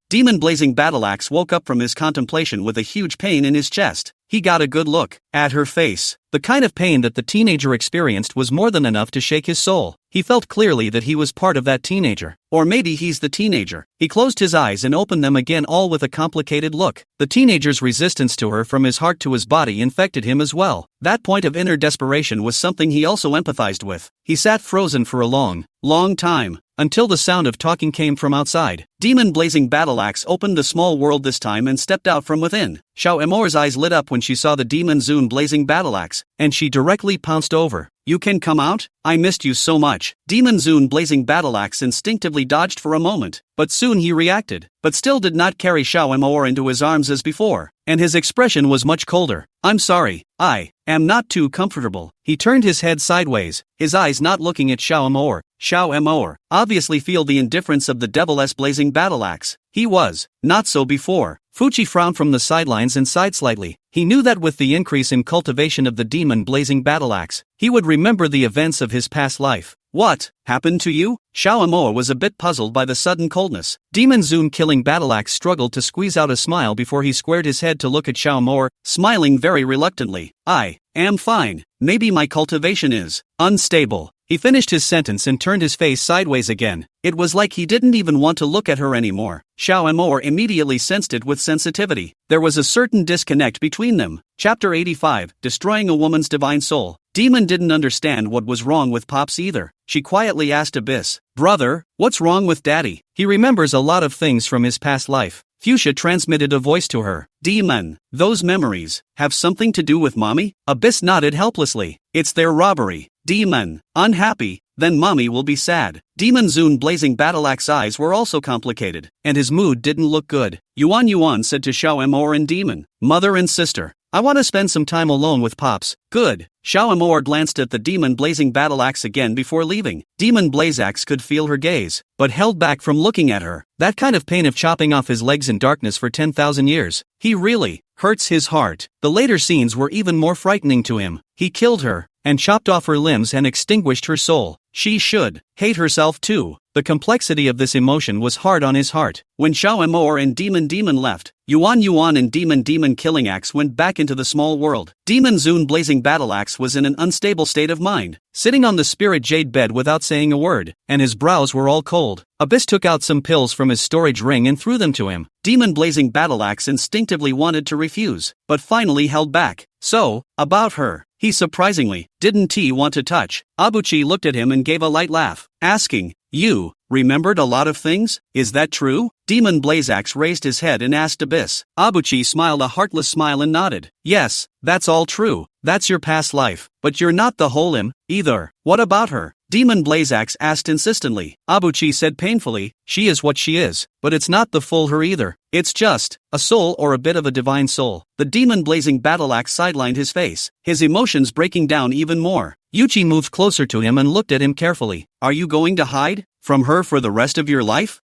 Demon blazing battleaxe woke up from his contemplation with a huge pain in his chest. He got a good look at her face. The kind of pain that the teenager experienced was more than enough to shake his soul. He felt clearly that he was part of that teenager. Or maybe he's the teenager. He closed his eyes and opened them again, all with a complicated look. The teenager's resistance to her from his heart to his body infected him as well. That point of inner desperation was something he also empathized with. He sat frozen for a long time, until the sound of talking came from outside. Demon blazing battleaxe opened the small world this time and stepped out from within. Xiao Emor's eyes lit up when she saw the demon Zune blazing battleaxe, and she directly pounced over. You can come out? I missed you so much. Demon Zune blazing battleaxe instinctively dodged for a moment, but soon he reacted, but still did not carry Xiao Emor into his arms as before, and his expression was much colder. I'm sorry, I am not too comfortable. He turned his head sideways, his eyes not looking at Xiao Emor. Xiao Emor obviously feel the indifference of the devil-s blazing battleaxe. He was not so before. Fuchi frowned from the sidelines and sighed slightly. He knew that with the increase in cultivation of the demon blazing battleaxe, he would remember the events of his past life. What happened to you? Xiao Emor was a bit puzzled by the sudden coldness. Demon Zune killing battleaxe struggled to squeeze out a smile before he squared his head to look at Xiao Emor, smiling very reluctantly. I am fine. Maybe my cultivation is unstable. He finished his sentence and turned his face sideways again. It was like he didn't even want to look at her anymore. Xiao Emor immediately sensed it with sensitivity. There was a certain disconnect between them. Chapter 85, Destroying a Woman's Divine Soul. Demon didn't understand what was wrong with Pops either. She quietly asked Abyss, "Brother, what's wrong with Daddy?" He remembers a lot of things from his past life. Fuchsia transmitted a voice to her. Demon, those memories have something to do with Mommy? Abyss nodded helplessly. It's their robbery. Demon, unhappy, then Mommy will be sad. Demon Zune blazing battleaxe eyes were also complicated, and his mood didn't look good. Yuan said to Xiao Emor and Demon, "Mother and sister, I want to spend some time alone with Pops." Good. Xiao Emor glanced at the demon blazing battleaxe again before leaving. Demon Blazeaxe could feel her gaze, but held back from looking at her. That kind of pain of chopping off his legs in darkness for 10,000 years. He really hurts his heart. The later scenes were even more frightening to him. He killed her, and chopped off her limbs and extinguished her soul. She should hate herself too. The complexity of this emotion was hard on his heart. When Xiao and Demon left, Yuan and Demon Killing Axe went back into the small world. Demon Zune Blazing Battle Axe was in an unstable state of mind, sitting on the spirit jade bed without saying a word, and his brows were all cold. Abyss took out some pills from his storage ring and threw them to him. Demon Blazing Battle Axe instinctively wanted to refuse, but finally held back. So, about her, he surprisingly didn't want to touch. Abuchi looked at him and gave a light laugh, asking, "You remembered a lot of things? Is that true?" Demon Blazeaxe raised his head and asked Abyss. Abuchi smiled a heartless smile and nodded. "Yes, that's all true. That's your past life. But you're not the whole him, either. What about her?" Demon Blazeaxe asked insistently. Abuchi said painfully, "She is what she is, but it's not the full her either. It's just a soul or a bit of a divine soul." The Demon Blazing Battle Axe sidelined his face, his emotions breaking down even more. Yuchi moved closer to him and looked at him carefully. "Are you going to hide from her for the rest of your life?"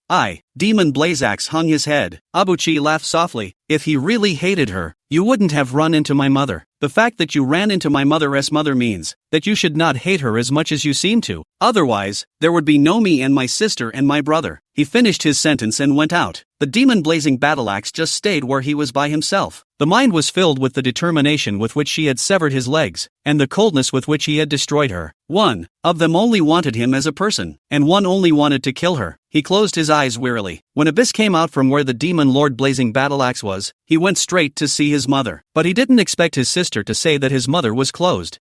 Demon Blazeaxe hung his head. Abuchi laughed softly. "If he really hated her, you wouldn't have run into my mother. The fact that you ran into my mother's mother means that you should not hate her as much as you seem to. Otherwise, there would be no me and my sister and my brother." He finished his sentence and went out. The Demon Blazing Battle Axe just stayed where he was by himself. The mind was filled with the determination with which she had severed his legs, and the coldness with which he had destroyed her. One of them only wanted him as a person, and one only wanted to kill her. He closed his eyes wearily. When Abyss came out from where the Demon Lord Blazing Battle Axe was, he went straight to see his mother. But he didn't expect his sister to say that his mother was closed.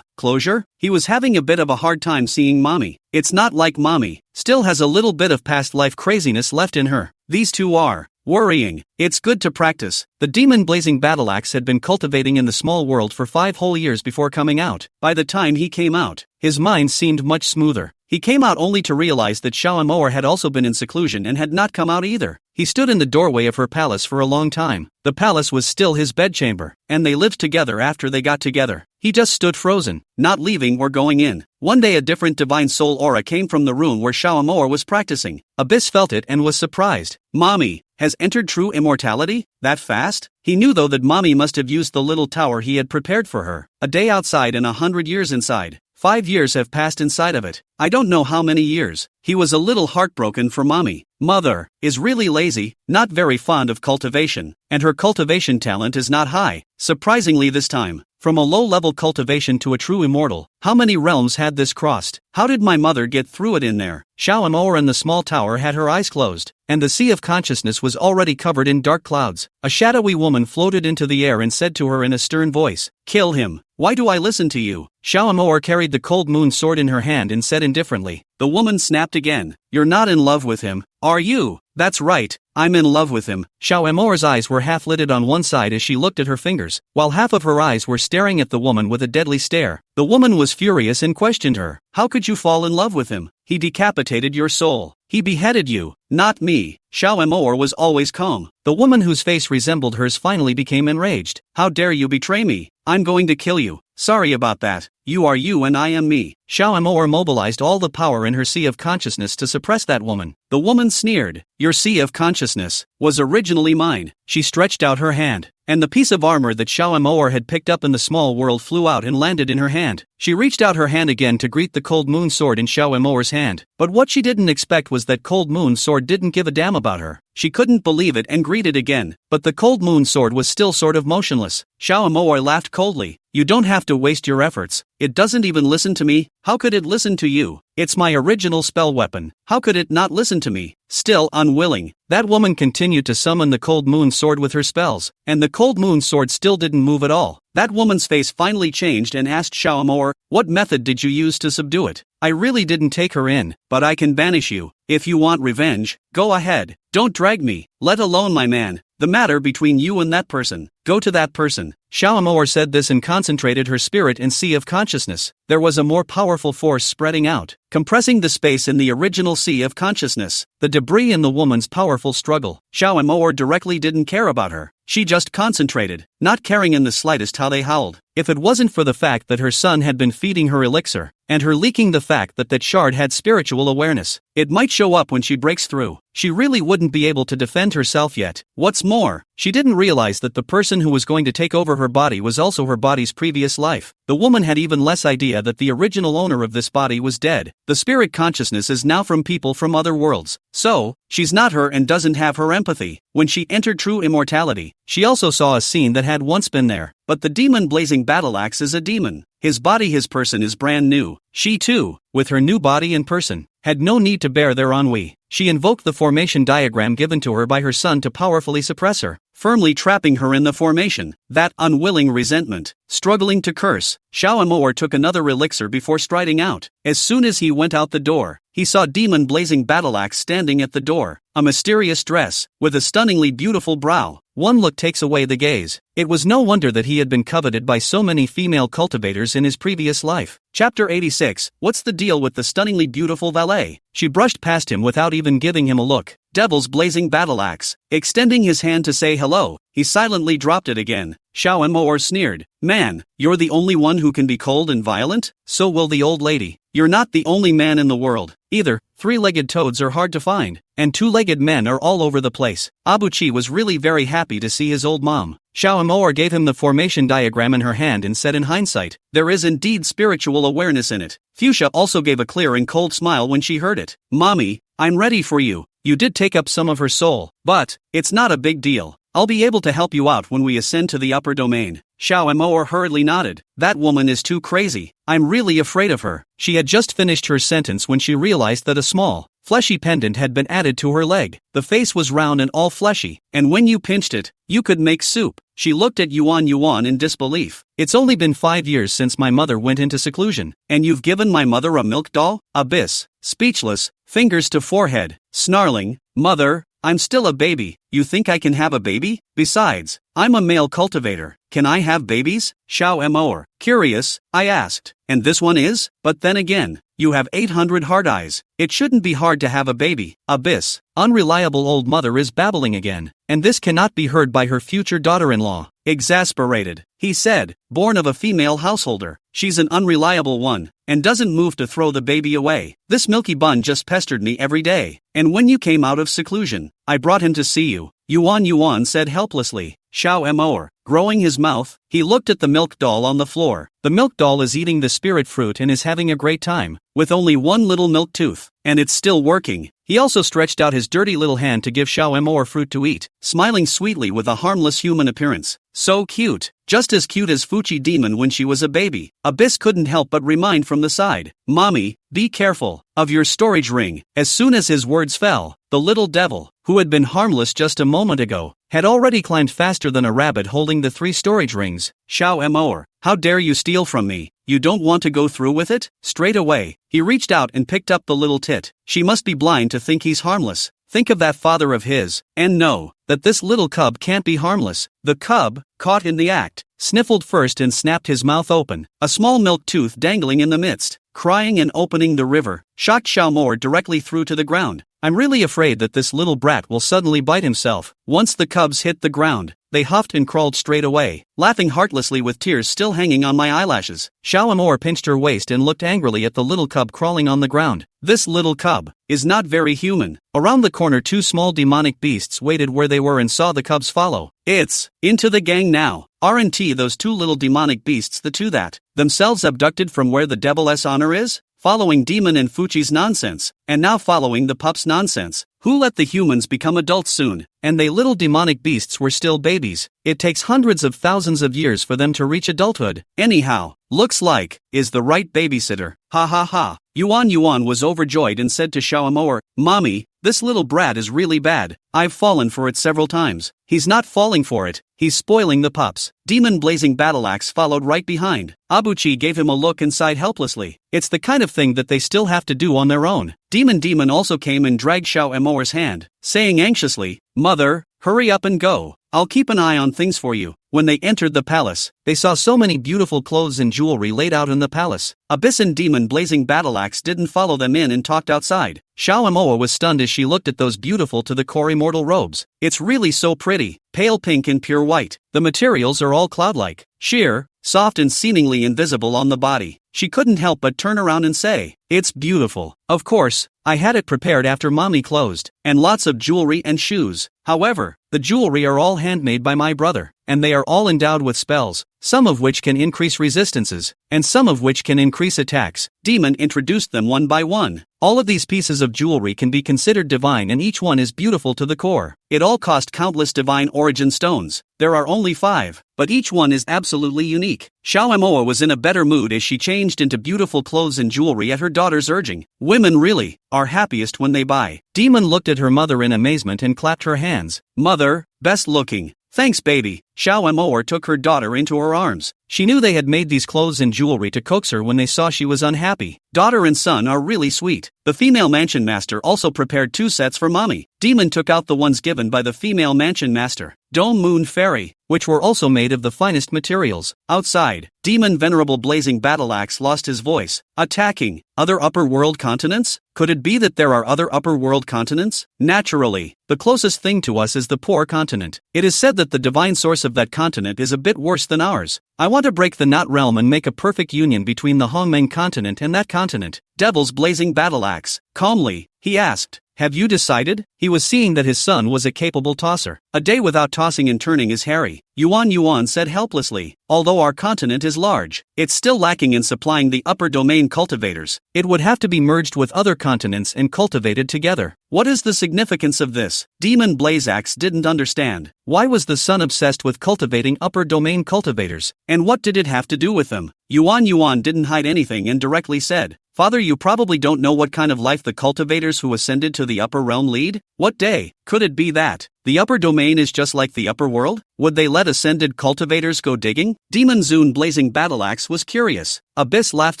Closure? He was having a bit of a hard time seeing Mommy. It's not like Mommy still has a little bit of past life craziness left in her. These two are worrying. It's good to practice. The Demon Blazing Battle Axe had been cultivating in the small world for 5 whole years before coming out. By the time he came out, his mind seemed much smoother. He came out only to realize that Xiao had also been in seclusion and had not come out either. He stood in the doorway of her palace for a long time. The palace was still his bedchamber, and they lived together after they got together. He just stood frozen, not leaving or going in. One day a different divine soul aura came from the room where Xiao was practicing. Abyss felt it and was surprised. Mommy has entered true immortality? That fast? He knew though that Mommy must have used the little tower he had prepared for her. A day outside and 100 years inside. 5 years have passed inside of it. I don't know how many years. He was a little heartbroken for Mommy. Mother is really lazy, not very fond of cultivation, and her cultivation talent is not high. Surprisingly this time, from a low-level cultivation to a true immortal, how many realms had this crossed? How did my mother get through it in there? Xiao in the small tower had her eyes closed, and the sea of consciousness was already covered in dark clouds. A shadowy woman floated into the air and said to her in a stern voice, "Kill him. Why do I listen to you?" Xiao carried the cold moon sword in her hand and said indifferently. The woman snapped again. "You're not in love with him, are you?" "That's right, I'm in love with him." Xiao's eyes were half lidded on one side as she looked at her fingers, while half of her eyes were staring at the woman with a deadly stare. The woman was furious and questioned her. "How could you fall in love with him? He decapitated your soul. He beheaded you, not me." Xiao was always calm. The woman whose face resembled hers finally became enraged. "How dare you betray me? I'm going to kill you." "Sorry about that. You are you and I am me." Xiao mobilized all the power in her sea of consciousness to suppress that woman. The woman sneered. "Your sea of consciousness was originally mine." She stretched out her hand, and the piece of armor that Xiao had picked up in the small world flew out and landed in her hand. She reached out her hand again to greet the cold moon sword in Xiao's hand, but what she didn't expect was that cold moon sword didn't give a damn about her. She couldn't believe it and greeted again, but the cold moon sword was still sort of motionless. Xiao laughed coldly. "You don't have to waste your efforts. It doesn't even listen to me." "How could it listen to you? It's my original spell weapon. How could it not listen to me?" Still unwilling, that woman continued to summon the cold moon sword with her spells, and the cold moon sword still didn't move at all. That woman's face finally changed and asked Xiao, "What method did you use to subdue it?" "I really didn't take her in, but I can banish you. If you want revenge, go ahead. Don't drag me, let alone my man. The matter between you and that person. Go to that person." Xiao said this and concentrated her spirit and sea of consciousness. There was a more powerful force spreading out, compressing the space in the original sea of consciousness. The debris in the woman's powerful struggle. Xiao directly didn't care about her. She just concentrated, not caring in the slightest how they howled. If it wasn't for the fact that her son had been feeding her elixir, and her leaking the fact that shard had spiritual awareness, it might show up when she breaks through. She really wouldn't be able to defend herself yet. What's more, She didn't realize that the person who was going to take over her body was also her body's previous life. The woman had even less idea that the original owner of this body was dead. The spirit consciousness is now from people from other worlds. So, she's not her and doesn't have her empathy. When she entered true immortality, she also saw a scene that had once been there. But the demon blazing battle axe is a demon. His body, his person is brand new. She too, with her new body and person, had no need to bear their ennui. She invoked the formation diagram given to her by her son to powerfully suppress her, firmly trapping her in the formation. That unwilling resentment, struggling to curse, Xiao Amor took another elixir before striding out. As soon as he went out the door, he saw demon blazing battle axe standing at the door, a mysterious dress, with a stunningly beautiful brow. One look takes away the gaze. It was no wonder that he had been coveted by so many female cultivators in his previous life. Chapter 86, What's the deal with the stunningly beautiful valet? She brushed past him without even giving him a look. Devil's blazing battle axe. Extending his hand to say hello, he silently dropped it again. Xiao Amor sneered. Man, you're the only one who can be cold and violent? So will the old lady. You're not the only man in the world, either. Three-legged toads are hard to find, and two-legged men are all over the place. Abuchi was really very happy to see his old mom. Xiao Amor gave him the formation diagram in her hand and said in hindsight, there is indeed spiritual awareness in it. Fuchsia also gave a clear and cold smile when she heard it. Mommy, I'm ready for you. You did take up some of her soul, but it's not a big deal. I'll be able to help you out when we ascend to the upper domain. Xiao Amor hurriedly nodded. That woman is too crazy. I'm really afraid of her. She had just finished her sentence when she realized that a small, fleshy pendant had been added to her leg. The face was round and all fleshy, and when you pinched it, you could make soup. She looked at Yuan in disbelief. It's only been 5 years since my mother went into seclusion, and you've given my mother a milk doll? Abyss. Speechless, fingers to forehead, snarling, Mother, I'm still a baby. You think I can have a baby? Besides, I'm a male cultivator. Can I have babies? Xiao Amor. Curious, I asked. And this one is? But then again, you have 800 hard eyes. It shouldn't be hard to have a baby. Abyss. Unreliable old mother is babbling again, and this cannot be heard by her future daughter-in-law. Exasperated, he said, born of a female householder. She's an unreliable one, and doesn't move to throw the baby away. This milky bun just pestered me every day. And when you came out of seclusion, I brought him to see you. Yuan said helplessly. Xiao Amor, growing his mouth, he looked at the milk doll on the floor. The milk doll is eating the spirit fruit and is having a great time, with only one little milk tooth, and it's still working. He also stretched out his dirty little hand to give Xiao Amor fruit to eat, smiling sweetly with a harmless human appearance. So cute. Just as cute as Fuchi Demon when she was a baby. Abyss couldn't help but remind from the side. Mommy, be careful of your storage ring. As soon as his words fell, the little devil, who had been harmless just a moment ago, had already climbed faster than a rabbit holding the 3 storage rings. Xiao Amor, how dare you steal from me? You don't want to go through with it? Straight away, he reached out and picked up the little tit. She must be blind to think he's harmless. Think of that father of his, and know that this little cub can't be harmless. The cub, caught in the act, sniffled first and snapped his mouth open, a small milk tooth dangling in the midst, crying and opening the river, shocked Xiao Amor directly through to the ground. I'm really afraid that this little brat will suddenly bite himself. Once the cubs hit the ground, they huffed and crawled straight away, laughing heartlessly with tears still hanging on my eyelashes. Xiao Amor pinched her waist and looked angrily at the little cub crawling on the ground. This little cub is not very human. Around the corner 2 small demonic beasts waited where they were and saw the cubs follow. It's into the gang now. Aren't those 2 little demonic beasts the 2 that themselves abducted from where the devil's honor is? Following Demon and Fuchi's nonsense, and now following the pup's nonsense. Who let the humans become adults soon? And they little demonic beasts were still babies. It takes hundreds of thousands of years for them to reach adulthood. Anyhow, looks like, is the right babysitter. Ha ha ha. Yuan was overjoyed and said to Xiao Amor, Mommy, this little brat is really bad. I've fallen for it several times. He's not falling for it, he's spoiling the pups. Demon blazing battle axe followed right behind. Abuchi gave him a look and sighed helplessly. It's the kind of thing that they still have to do on their own. Demon also came and dragged Xiao Amor's hand, saying anxiously, Mother, hurry up and go. I'll keep an eye on things for you. When they entered the palace, they saw so many beautiful clothes and jewelry laid out in the palace. Abyss and Demon blazing battle axe didn't follow them in and talked outside. Xiao Amor was stunned as she looked at those beautiful to the core immortal robes. It's really so pretty, pale pink and pure white. The materials are all cloud-like, sheer, soft and seemingly invisible on the body. She couldn't help but turn around and say, it's beautiful. Of course, I had it prepared after Mommy closed, and lots of jewelry and shoes. However, The jewelry are all handmade by my brother, and they are all endowed with spells, some of which can increase resistances, and some of which can increase attacks. Demon introduced them one by one. All of these pieces of jewelry can be considered divine, and each one is beautiful to the core. It all cost countless divine origin stones. There are only 5, but each one is absolutely unique. Xiaomoa was in a better mood as she changed into beautiful clothes and jewelry at her daughter's urging. Women really are happiest when they buy. Demon looked at her mother in amazement and clapped her hands. Mother, best looking. Thanks, baby. Xiaomoa took her daughter into her arms. She knew they had made these clothes and jewelry to coax her when they saw she was unhappy. Daughter and son are really sweet. The female mansion master also prepared 2 sets for mommy. Demon took out the ones given by the female mansion master, Dome Moon Fairy, which were also made of the finest materials. Outside, Demon Venerable Blazing Battle Axe lost his voice. Attacking other upper world continents? Could it be that there are other upper world continents? Naturally, the closest thing to us is the poor continent. It is said that the divine source of that continent is a bit worse than ours. I want to break the knot realm and make a perfect union between the Hongmeng continent and that continent. Devil's Blazing Battle Axe. Calmly, he asked, have you decided? He was seeing that his son was a capable tosser. A day without tossing and turning is hairy. Yuan said helplessly. Although our continent is large, it's still lacking in supplying the upper domain cultivators. It would have to be merged with other continents and cultivated together. What is the significance of this? Demon Blazeaxe didn't understand. Why was the son obsessed with cultivating upper domain cultivators? And what did it have to do with them? Yuan didn't hide anything and directly said, Father, you probably don't know what kind of life the cultivators who ascended to the upper realm lead? What day? Could it be that the upper domain is just like the upper world? Would they let ascended cultivators go digging? Demon Zune Blazing Battle Axe was curious. Abyss laughed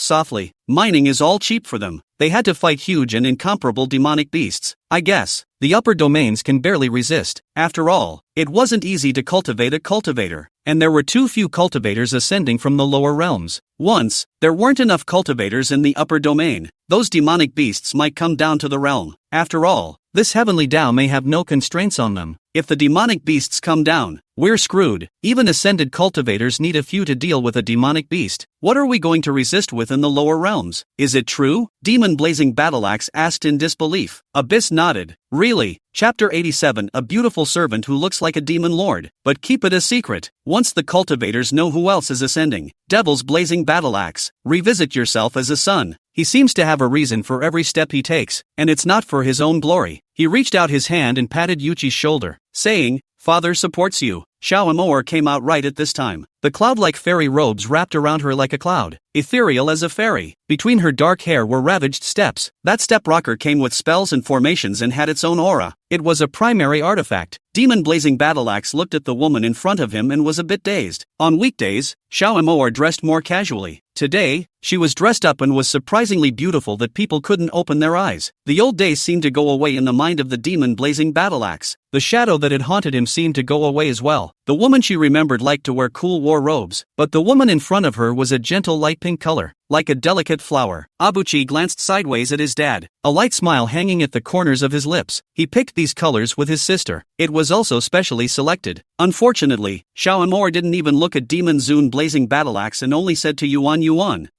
softly. Mining is all cheap for them. They had to fight huge and incomparable demonic beasts. I guess the upper domains can barely resist. After all, it wasn't easy to cultivate a cultivator, and there were too few cultivators ascending from the lower realms. Once, there weren't enough cultivators in the upper domain. Those demonic beasts might come down to the realm. After all, this heavenly Tao may have no constraints on them. If the demonic beasts come down, we're screwed. Even ascended cultivators need a few to deal with a demonic beast. What are we going to resist with in the lower realms? Is it true? Demon Blazing Battle Axe asked in disbelief. Abyss nodded. Really? Chapter 87. A beautiful servant who looks like a demon lord. But keep it a secret. Once the cultivators know who else is ascending. Devil's Blazing Battle Axe. Revisit yourself as a son. He seems to have a reason for every step he takes, and it's not for his own glory. He reached out his hand and patted Yuchi's shoulder, saying, Father supports you. Xiaomoa came out right at this time. The cloud-like fairy robes wrapped around her like a cloud, ethereal as a fairy. Between her dark hair were ravaged steps. That step rocker came with spells and formations and had its own aura. It was a primary artifact. Demon Blazing Battle Axe looked at the woman in front of him and was a bit dazed. On weekdays, Xiaomoa dressed more casually. Today, she was dressed up and was surprisingly beautiful that people couldn't open their eyes. The old days seemed to go away in the mind of the Demon Blazing Battle Axe. The shadow that had haunted him seemed to go away as well. The woman she remembered liked to wear cool war robes, but the woman in front of her was a gentle light pink color, like a delicate flower. Abuchi glanced sideways at his dad, a light smile hanging at the corners of his lips. He picked these colors with his sister. It was also specially selected. Unfortunately, Xiaomoa didn't even look at Demon Zune Blazing Battle Axe and only said to Yuan,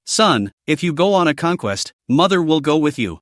Son, if you go on a conquest, Mother will go with you.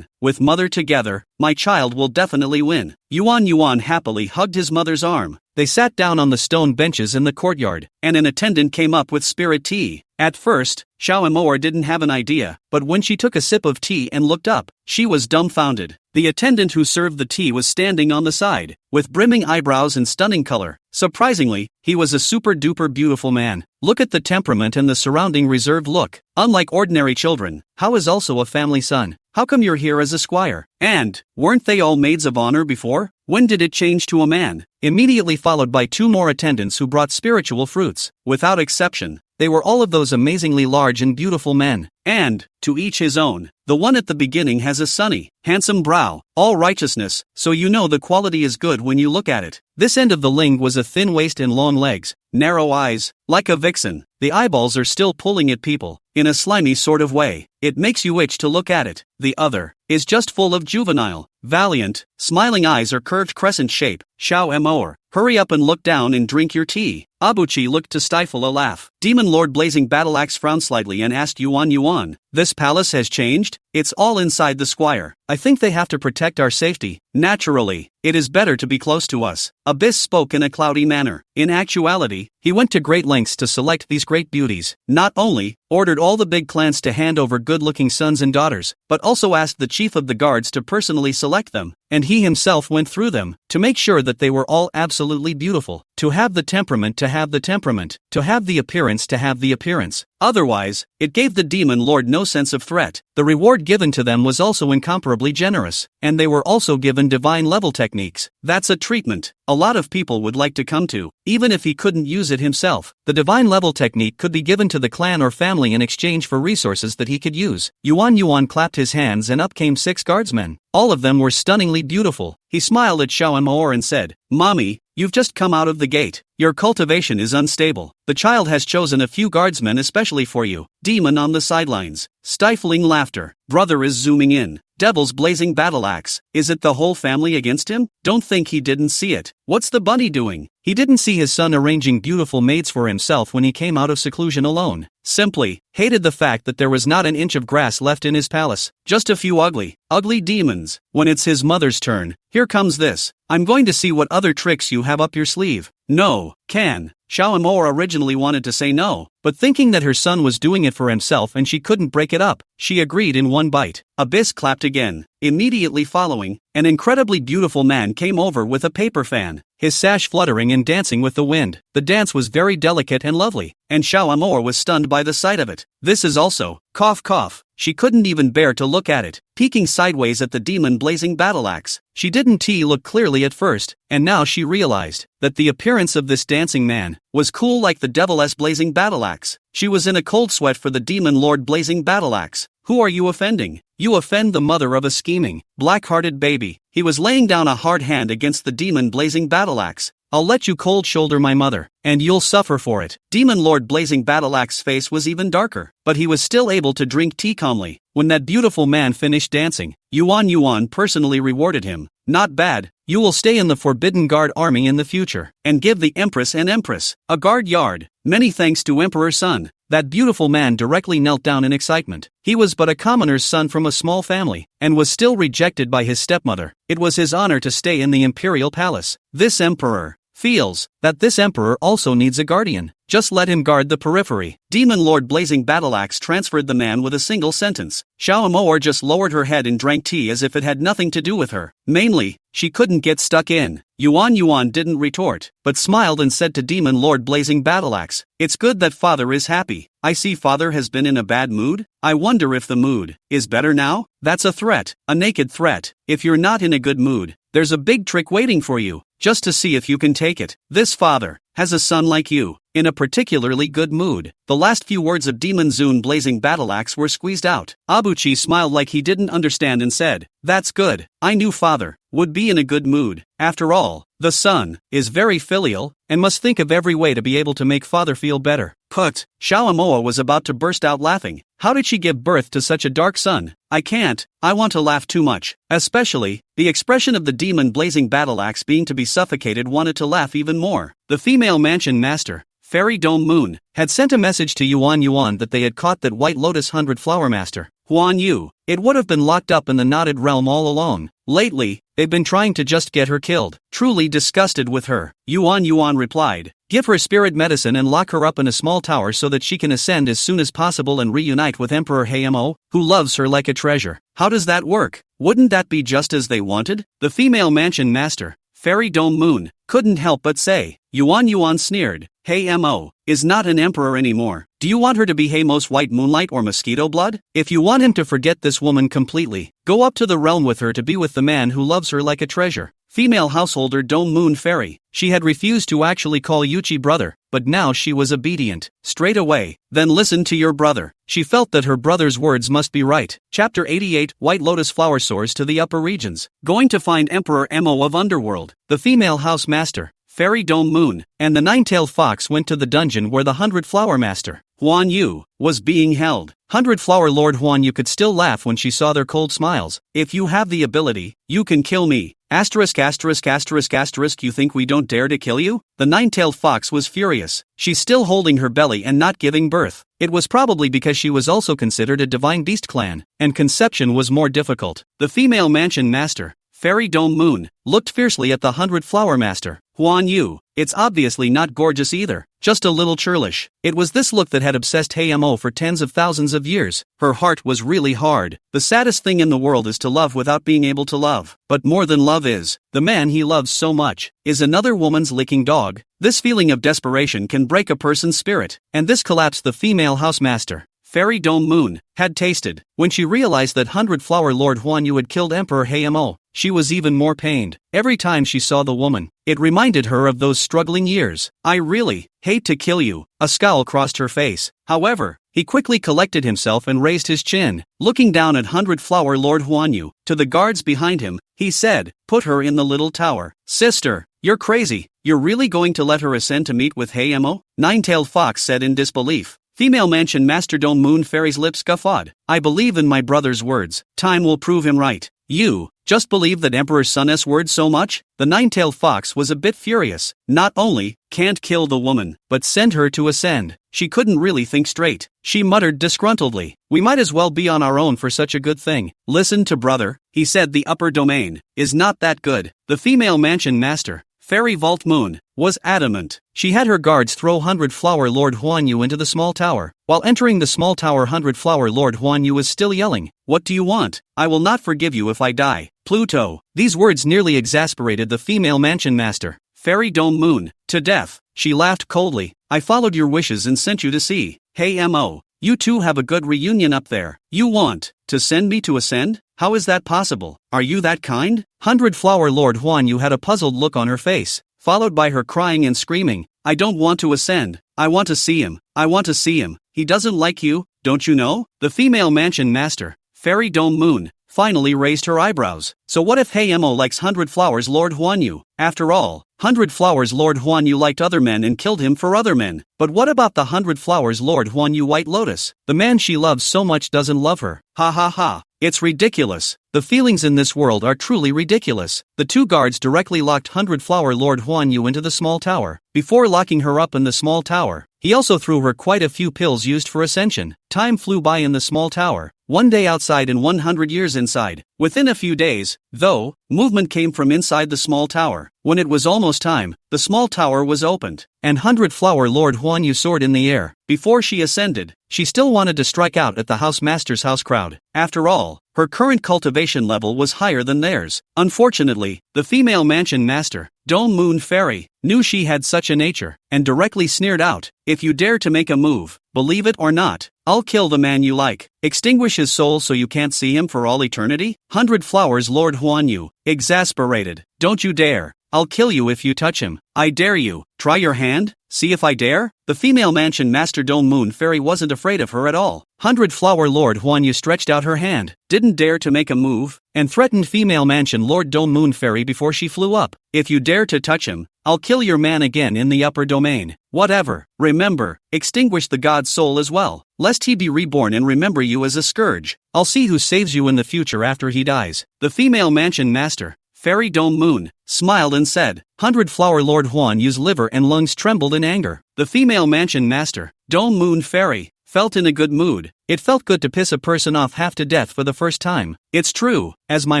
With Mother together, my child will definitely win. Yuan happily hugged his mother's arm. They sat down on the stone benches in the courtyard, and an attendant came up with spirit tea. At first, Xiaomoa didn't have an idea, but when she took a sip of tea and looked up, she was dumbfounded. The attendant who served the tea was standing on the side, with brimming eyebrows and stunning color. Surprisingly, he was a super-duper beautiful man. Look at the temperament and the surrounding reserved look. Unlike ordinary children, How is also a family son. How come you're here as a squire? And, weren't they all maids of honor before? When did it change to a man? Immediately followed by 2 more attendants who brought spiritual fruits. Without exception, they were all of those amazingly large and beautiful men. And, to each his own. The one at the beginning has a sunny, handsome brow, all righteousness, so you know the quality is good when you look at it. This end of the ling was a thin waist and long legs, narrow eyes, like a vixen. The eyeballs are still pulling at people. in a slimy sort of way. It makes you itch to look at it. The other is just full of juvenile, valiant, smiling eyes or curved crescent shape. Xiao Moer, hurry up and look down and drink your tea. Abuchi looked to stifle a laugh. Demon Lord Blazing Battleaxe frowned slightly and asked Yuan, this palace has changed? It's all inside the squire. I think they have to protect our safety. Naturally, it is better to be close to us. Abyss spoke in a cloudy manner. In actuality, he went to great lengths to select these great beauties. Not only ordered all the big clans to hand over good-looking sons and daughters, but also asked the chief of the guards to personally select them, and he himself went through them, to make sure that they were all absolutely beautiful, to have the temperament to have the temperament, to have the appearance to have the appearance. Otherwise, it gave the demon lord no sense of threat. The reward given to them was also incomparably generous, and they were also given divine level techniques. That's a treatment a lot of people would like to come to, even if he couldn't use it himself. The divine level technique could be given to the clan or family in exchange for resources that he could use. Yuan clapped his hands and up came 6 guardsmen. All of them were stunningly beautiful. He smiled at Xiao Moer and said, Mommy, you've just come out of the gate. Your cultivation is unstable. The child has chosen a few guardsmen especially for you. Demon on the sidelines. Stifling laughter. Brother is zooming in. Devil's blazing battleaxe. Is it the whole family against him? Don't think he didn't see it. What's the bunny doing? He didn't see his son arranging beautiful maids for himself when he came out of seclusion alone. Simply hated the fact that there was not an inch of grass left in his palace. Just a few ugly demons. When it's his mother's turn, here comes this. I'm going to see what other tricks you have up your sleeve. No, can. Xiao Moer originally wanted to say no, but thinking that her son was doing it for himself and she couldn't break it up, she agreed in one bite. Abyss clapped again. Immediately following, an incredibly beautiful man came over with a paper fan, his sash fluttering and dancing with the wind. The dance was very delicate and lovely, and Xiao Moer was stunned by the sight of it. This is also, cough. She couldn't even bear to look at it, peeking sideways at the demon blazing battleaxe. She didn't look clearly at first, and now she realized that the appearance of this dancing man was cool like the devil's blazing battleaxe. She was in a cold sweat for the demon lord blazing battleaxe. Who are you offending? You offend the mother of a scheming, black-hearted baby. He was laying down a hard hand against the demon blazing battleaxe. I'll let you cold shoulder my mother, and you'll suffer for it. Demon Lord Blazing Battleaxe's face was even darker, but he was still able to drink tea calmly. When that beautiful man finished dancing, Yuan personally rewarded him. Not bad. You will stay in the Forbidden Guard army in the future, and give the Empress and Empress a guard yard. Many thanks to Emperor Sun. That beautiful man directly knelt down in excitement. He was but a commoner's son from a small family, and was still rejected by his stepmother. It was his honor to stay in the imperial palace. This emperor feels that this emperor also needs a guardian. Just let him guard the periphery. Demon Lord Blazing Battleaxe transferred the man with a single sentence. Xiao Moer just lowered her head and drank tea as if it had nothing to do with her. Mainly, she couldn't get stuck in. Yuan didn't retort, but smiled and said to Demon Lord Blazing Battleaxe, it's good that father is happy. I see father has been in a bad mood. I wonder if the mood is better now? That's a threat, a naked threat. If you're not in a good mood, there's a big trick waiting for you, just to see if you can take it. This father has a son like you, in a particularly good mood. The last few words of Demon Zune Blazing Battleaxe were squeezed out. Abuchi smiled like he didn't understand and said, that's good. I knew father would be in a good mood. After all, the son is very filial, and must think of every way to be able to make father feel better. Put. Xiao Moer was about to burst out laughing. How did she give birth to such a dark son? I can't. I want to laugh too much. Especially, the expression of the demon blazing battleaxe being to be suffocated wanted to laugh even more. The female mansion master, Fairy Dome Moon, had sent a message to Yuan that they had caught that White Lotus 100 Flower Master, Huan Yu. It would have been locked up in the knotted realm all along. Lately, they've been trying to just get her killed. Truly disgusted with her, Yuan replied, give her spirit medicine and lock her up in a small tower so that she can ascend as soon as possible and reunite with Emperor Heimo, who loves her like a treasure. How does that work? Wouldn't that be just as they wanted? The female mansion master, Fairy Dome Moon, couldn't help but say. Yuan sneered, Heimo is not an emperor anymore. Do you want her to be Heimo's white moonlight or mosquito blood? If you want him to forget this woman completely, go up to the realm with her to be with the man who loves her like a treasure. Female householder Dome Moon Fairy. She had refused to actually call Yuchi brother, but now she was obedient. Straight away. Then listen to your brother. She felt that her brother's words must be right. Chapter 88 White Lotus Flower soars to the upper regions. Going to find Emperor Emo of Underworld. The female house master, Fairy Dome Moon, and the nine-tailed fox went to the dungeon where the 100 Flower Master, Huan Yu, was being held. 100-flower Lord Huan Yu could still laugh when she saw their cold smiles. If you have the ability, you can kill me. Asterisk asterisk asterisk asterisk, you think we don't dare to kill you? The nine-tailed fox was furious. She's still holding her belly and not giving birth. It was probably because she was also considered a divine beast clan, and conception was more difficult. The female mansion master, Fairy Dome Moon, looked fiercely at the 100-flower master, Huan Yu. It's obviously not gorgeous either, just a little churlish. It was this look that had obsessed Mo for tens of thousands of years. Her heart was really hard. The saddest thing in the world is to love without being able to love. But more than love is, the man he loves so much, is another woman's licking dog. This feeling of desperation can break a person's spirit, and this collapse the female housemaster, Fairy Dome Moon, had tasted. When she realized that 100-flower Lord Huan Yu had killed Emperor Mo, she was even more pained. Every time she saw the woman, it reminded her of those struggling years. I really hate to kill you. A scowl crossed her face. However, he quickly collected himself and raised his chin. Looking down at 100-flower Lord Huan Yu, to the guards behind him, he said, "Put her in the little tower." "Sister, you're crazy. You're really going to let her ascend to meet with Mo?" Nine-tailed fox said in disbelief. Female mansion master Dome Moon Fairy's lips guffawed. "I believe in my brother's words. Time will prove him right." "You just believe that Emperor Sun's words so much?" The nine-tailed fox was a bit furious. Not only can't kill the woman, but send her to ascend. She couldn't really think straight. She muttered disgruntledly, "We might as well be on our own for such a good thing." "Listen to brother," he said, "the upper domain is not that good." The female mansion master, Fairy Vault Moon, was adamant. She had her guards throw 100-flower Lord Huan Yu into the small tower. While entering the small tower, 100-flower Lord Huan Yu was still yelling, "What do you want? I will not forgive you if I die. Pluto." These words nearly exasperated the female mansion master, Fairy Dome Moon, to death. She laughed coldly. "I followed your wishes and sent you to see. Mo, you two have a good reunion up there. You want to send me to ascend? How is that possible? Are you that kind?" 100-flower Lord Huan Yu had a puzzled look on her face, followed by her crying and screaming, "I don't want to ascend. I want to see him. I want to see him. He doesn't like you, don't you know?" The female mansion master, Fairy Dome Moon, finally raised her eyebrows. "So what if Mo likes 100 flowers Lord Huan Yu? After all, 100 flowers Lord Huan Yu liked other men and killed him for other men. But what about the 100 flowers Lord Huan Yu White Lotus? The man she loves so much doesn't love her. Ha ha ha. It's ridiculous. The feelings in this world are truly ridiculous." The two guards directly locked 100-flower Lord Huan Yu into the small tower. Before locking her up in the small tower, he also threw her quite a few pills used for ascension. Time flew by in the small tower. 1 day outside and 100 years inside. Within a few days, though, movement came from inside the small tower. When it was almost time, the small tower was opened, and 100-flower Lord Huan Yu soared in the air. Before she ascended, she still wanted to strike out at the housemaster's house crowd. After all, her current cultivation level was higher than theirs. Unfortunately, the female mansion master, Dome Moon Fairy, knew she had such a nature, and directly sneered out, "If you dare to make a move, believe it or not, I'll kill the man you like. Extinguish his soul so you can't see him for all eternity." 100 flowers Lord Huan Yu, exasperated, "Don't you dare. I'll kill you if you touch him. I dare you. Try your hand, see if I dare." The female mansion master Dome Moon Fairy wasn't afraid of her at all. 100-flower Lord Huan Yu stretched out her hand, didn't dare to make a move, and threatened female mansion Lord Dome Moon Fairy before she flew up. "If you dare to touch him, I'll kill your man again in the upper domain. Whatever. Remember, extinguish the god's soul as well, lest he be reborn and remember you as a scourge. I'll see who saves you in the future after he dies." The female mansion master, Fairy Dome Moon, smiled and said, 100-flower Lord Huan Yu's liver and lungs trembled in anger. The female mansion master, Dome Moon Fairy, felt in a good mood. It felt good to piss a person off half to death for the first time. It's true, as my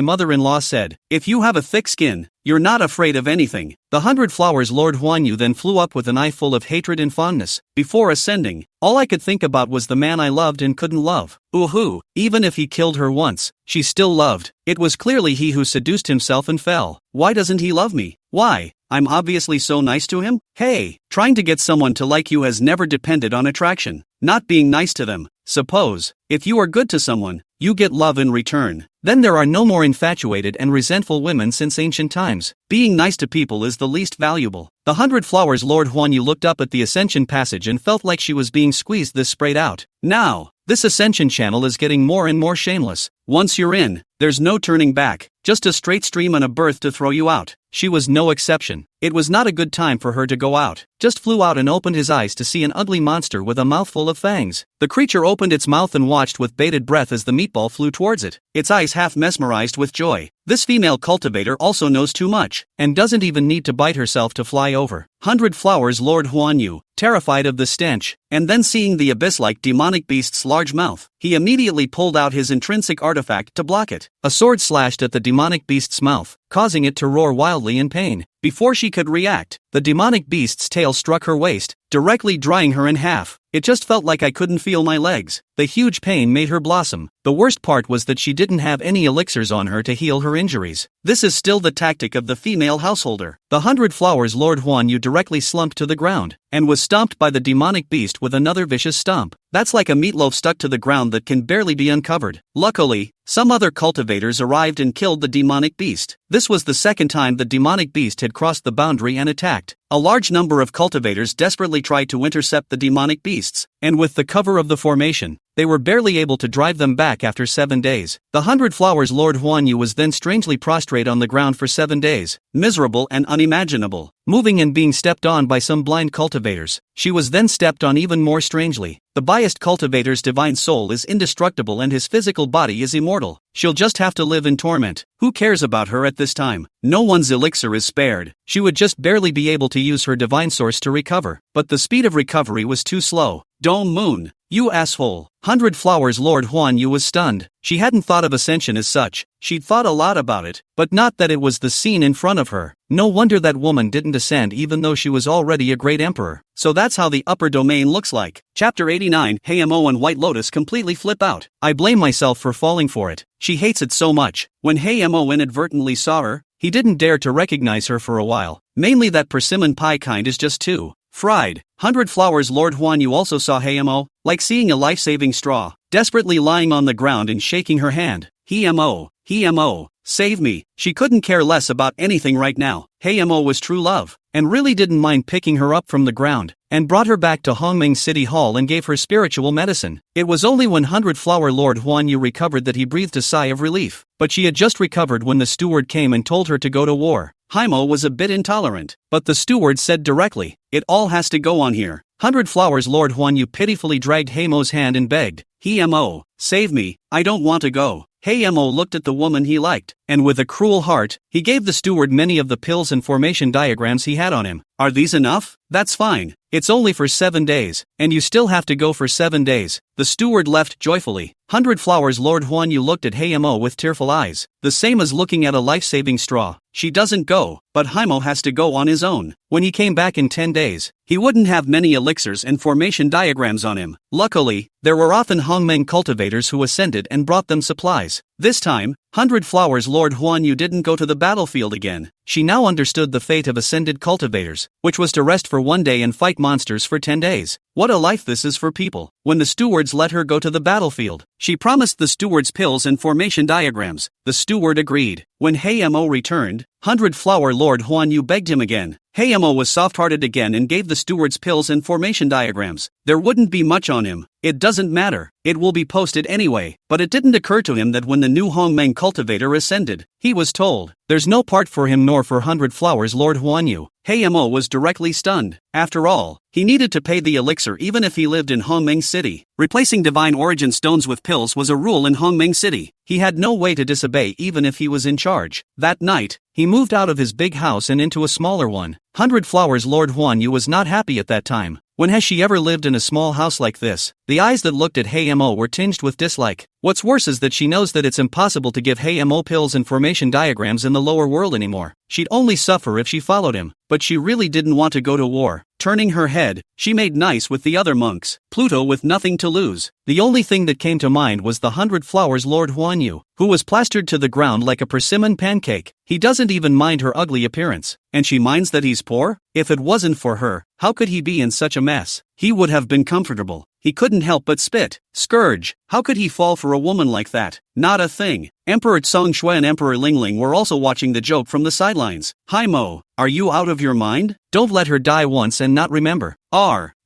mother-in-law said, if you have a thick skin, you're not afraid of anything. The 100 flowers Lord Huan Yu then flew up with an eye full of hatred and fondness. Before ascending, all I could think about was the man I loved and couldn't love. Ooh, even if he killed her once, she still loved. It was clearly he who seduced himself and fell. Why doesn't he love me? Why? I'm obviously so nice to him? Hey, trying to get someone to like you has never depended on attraction, not being nice to them. Suppose, if you are good to someone, you get love in return. Then there are no more infatuated and resentful women since ancient times. Being nice to people is the least valuable. The 100 flowers Lord Huan Yu looked up at the ascension passage and felt like she was being squeezed this sprayed out. Now, this ascension channel is getting more and more shameless. Once you're in, there's no turning back, just a straight stream and a birth to throw you out. She was no exception. It was not a good time for her to go out. Just flew out and opened his eyes to see an ugly monster with a mouthful of fangs. The creature opened its mouth and watched with bated breath as the meatball flew towards it, its eyes half mesmerized with joy. This female cultivator also knows too much, and doesn't even need to bite herself to fly over. 100 Flowers Lord Huan Yu, terrified of the stench, and then seeing the abyss-like demonic beast's large mouth, he immediately pulled out his intrinsic artifact to block it. A sword slashed at the demonic beast's mouth, causing it to roar wildly in pain. Before she could react, the demonic beast's tail struck her waist, directly drying her in half. It just felt like I couldn't feel my legs. The huge pain made her blossom. The worst part was that she didn't have any elixirs on her to heal her injuries. This is still the tactic of the female householder. The 100 Flowers Lord Huan Yu directly slumped to the ground, and was stomped by the demonic beast with another vicious stomp. That's like a meatloaf stuck to the ground that can barely be uncovered. Luckily, some other cultivators arrived and killed the demonic beast. This was the second time the demonic beast had crossed the boundary and attacked. A large number of cultivators desperately tried to intercept the demonic beasts, and with the cover of the formation, they were barely able to drive them back after 7 days. The 100 Flowers Lord Huan Yu was then strangely prostrate on the ground for 7 days, miserable and unimaginable, moving and being stepped on by some blind cultivators. She was then stepped on even more strangely. The biased cultivator's divine soul is indestructible and his physical body is immortal. She'll just have to live in torment. Who cares about her at this time? No one's elixir is spared. She would just barely be able to use her divine source to recover, but the speed of recovery was too slow. Dome Moon, you asshole. 100 Flowers Lord Huan Yu was stunned. She hadn't thought of ascension as such. She'd thought a lot about it, but not that it was the scene in front of her. No wonder that woman didn't ascend even though she was already a great emperor. So that's how the upper domain looks like. Chapter 89. Hayamo and White Lotus completely flip out. I blame myself for falling for it. She hates it so much. When Hayamo inadvertently saw her, he didn't dare to recognize her for a while. Mainly that persimmon pie kind is just too fried. 100 Flowers Lord Huan Yu also saw Hayamo, like seeing a life-saving straw, desperately lying on the ground and shaking her hand. Hayamo, save me. She couldn't care less about anything right now. Hayamo was true love, and really didn't mind picking her up from the ground, and brought her back to Hongming City Hall and gave her spiritual medicine. It was only when 100 Flower Lord Huan Yu recovered that he breathed a sigh of relief, but she had just recovered when the steward came and told her to go to war. Hayamo was a bit intolerant, but the steward said directly, "It all has to go on here." 100 Flowers Lord Huan Yu pitifully dragged Hayamo's hand and begged, "Hayamo, save me, I don't want to go." Hayamo looked at the woman he liked, and with a cruel heart, he gave the steward many of the pills and formation diagrams he had on him. "Are these enough? That's fine. It's only for 7 days, and you still have to go for 7 days. The steward left joyfully. 100 Flowers Lord Huan Yu looked at Hayamo with tearful eyes, the same as looking at a life-saving straw. She doesn't go, but Hayamo has to go on his own. When he came back in 10 days, he wouldn't have many elixirs and formation diagrams on him. Luckily, there were often Hongmeng cultivators who ascended and brought them supplies. This time, 100 Flowers Lord Huan Yu didn't go to the battlefield again. She now understood the fate of ascended cultivators, which was to rest for 1 day and fight monsters for 10 days. What a life this is for people. When the stewards let her go to the battlefield, she promised the stewards pills and formation diagrams. The steward agreed. When Hayamo returned, 100 Flower Lord Huan Yu begged him again. Hayamo was soft-hearted again and gave the stewards pills and formation diagrams. There wouldn't be much on him. It doesn't matter. It will be posted anyway. But it didn't occur to him that when the new Hongmeng cultivator ascended, he was told, there's no part for him nor for 100 Flowers Lord Huan Yu. Hayamo was directly stunned. After all, he needed to pay the elixir even if he lived in Hongmeng City. Replacing divine origin stones with pills was a rule in Hongmeng City. He had no way to disobey even if he was in charge. That night, he moved out of his big house and into a smaller one. 100 Flowers Lord Huan Yu was not happy at that time. When has she ever lived in a small house like this? The eyes that looked at Hayamo were tinged with dislike. What's worse is that she knows that it's impossible to give Hayamo pills and formation diagrams in the lower world anymore. She'd only suffer if she followed him, but she really didn't want to go to war. Turning her head, she made nice with the other monks. Pluto with nothing to lose. The only thing that came to mind was the 100 Flowers Lord Huan Yu, who was plastered to the ground like a persimmon pancake. He doesn't even mind her ugly appearance, and she minds that he's poor? If it wasn't for her, how could he be in such a mess? He would have been comfortable. He couldn't help but spit. Scourge, how could he fall for a woman like that? Not a thing. Emperor Tsong Shui and Emperor Lingling were also watching the joke from the sidelines. Hayamo, are you out of your mind? Don't let her die once and not remember.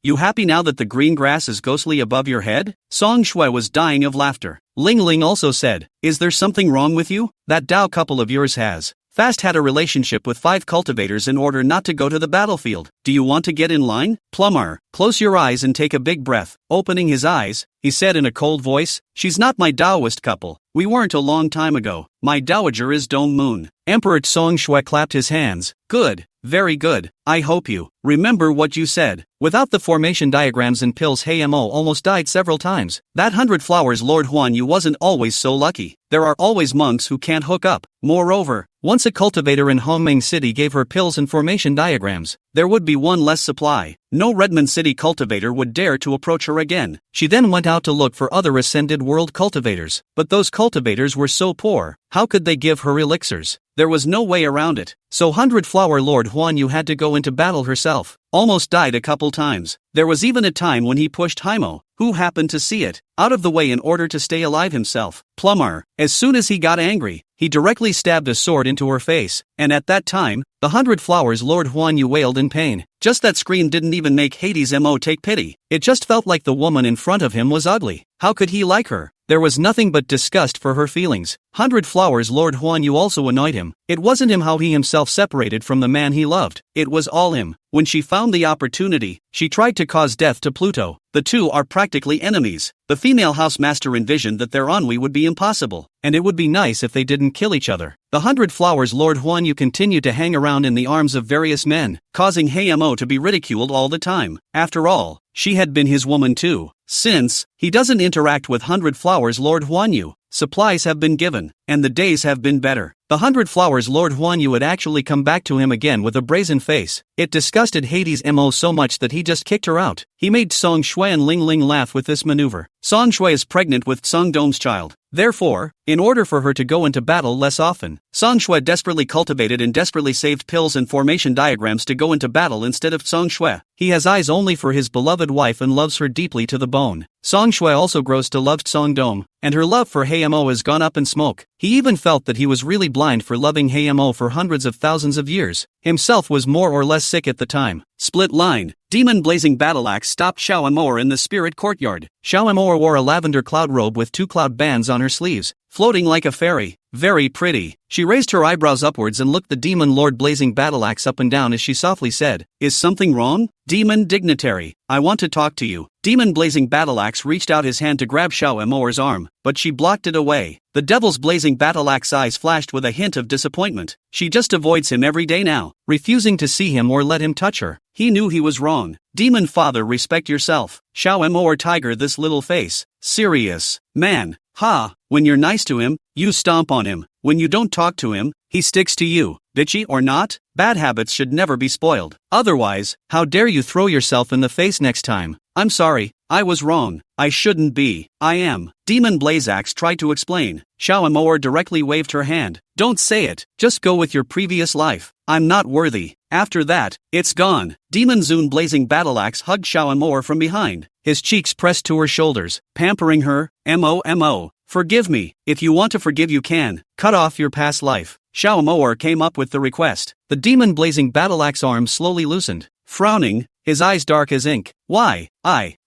You happy now that the green grass is ghostly above your head? Song Shui was dying of laughter. Ling Ling also said, is there something wrong with you? That Dao couple of yours has fast had a relationship with 5 cultivators in order not to go to the battlefield. Do you want to get in line? Plumber, close your eyes and take a big breath. Opening his eyes, he said in a cold voice, she's not my Taoist couple. We weren't a long time ago. My dowager is Dong Moon. Emperor Song Shui clapped his hands. Good, very good. I hope you remember what you said. Without the formation diagrams and pills, Mo almost died several times. That 100 flowers Lord Huan Yu wasn't always so lucky. There are always monks who can't hook up. Moreover, once a cultivator in Hongming City gave her pills and formation diagrams, there would be one less supply. No Redmond City cultivator would dare to approach her again. She then went out to look for other ascended world cultivators, but those cultivators were so poor, how could they give her elixirs? There was no way around it. So 100 flower Lord Huan Yu had to go into battle herself. Almost died a couple times. There was even a time when he pushed Haimo, who happened to see it, out of the way in order to stay alive himself. Plumber, as soon as he got angry, he directly stabbed a sword into her face, and at that time, the 100 flowers Lord Huan Yu wailed in pain. Just that scream didn't even make Hades Mo take pity. It just felt like the woman in front of him was ugly. How could he like her? There was nothing but disgust for her feelings. 100 flowers Lord Huan Yu also annoyed him. It wasn't him how he himself separated from the man he loved. It was all him. When she found the opportunity, she tried to cause death to Pluto. The two are practically enemies. The female housemaster envisioned that their ennui would be impossible, and it would be nice if they didn't kill each other. The 100 flowers Lord Huan Yu continued to hang around in the arms of various men, causing Mo to be ridiculed all the time. After all, she had been his woman too. Since he doesn't interact with 100 flowers Lord Huan Yu, supplies have been given, and the days have been better. The 100 flowers Lord Huan Yu had actually come back to him again with a brazen face. It disgusted Hades Mo so much that he just kicked her out. He made Song Shui and Ling Ling laugh with this maneuver. Song Shui is pregnant with Song Dom's child. Therefore, in order for her to go into battle less often, Song Shui desperately cultivated and desperately saved pills and formation diagrams to go into battle instead of Song Shui. He has eyes only for his beloved wife and loves her deeply to the bone. Song Shui also grows to love Song Dom, and her love for Mo has gone up in smoke. He even felt that he was really blind for loving Mo for hundreds of thousands of years. Himself was more or less sick at the time. Split line. Demon Blazing Battleaxe stopped Xiao Amor in the spirit courtyard. Xiao Amor wore a lavender cloud robe with 2 cloud bands on her sleeves, floating like a fairy. Very pretty. She raised her eyebrows upwards and looked the Demon Lord Blazing Battleaxe up and down as she softly said, is something wrong? Demon Dignitary, I want to talk to you. Demon Blazing Battleaxe reached out his hand to grab Xiao Amor's arm, but she blocked it away. The Devil's Blazing Battleaxe eyes flashed with a hint of disappointment. She just avoids him every day now, refusing to see him or let him touch her. He knew he was wrong. Demon Father, respect yourself. Xiao Amor tiger this little face. Serious. Man. Ha, when you're nice to him, you stomp on him. When you don't talk to him, he sticks to you. Bitchy or not, bad habits should never be spoiled. Otherwise, how dare you throw yourself in the face next time? I'm sorry, I was wrong. I shouldn't be. I am. Demon Blazaxe tried to explain. Xiao Amor directly waved her hand. Don't say it, just go with your previous life. I'm not worthy. After that, it's gone. Demon Zune Blazing Battleaxe hugged Xiao Amor from behind, his cheeks pressed to her shoulders, pampering her. Mo. Forgive me. If you want to forgive, you can. Cut off your past life. Xiao Amor came up with the request. The Demon Blazing Battleaxe arm slowly loosened. Frowning, his eyes dark as ink. Why?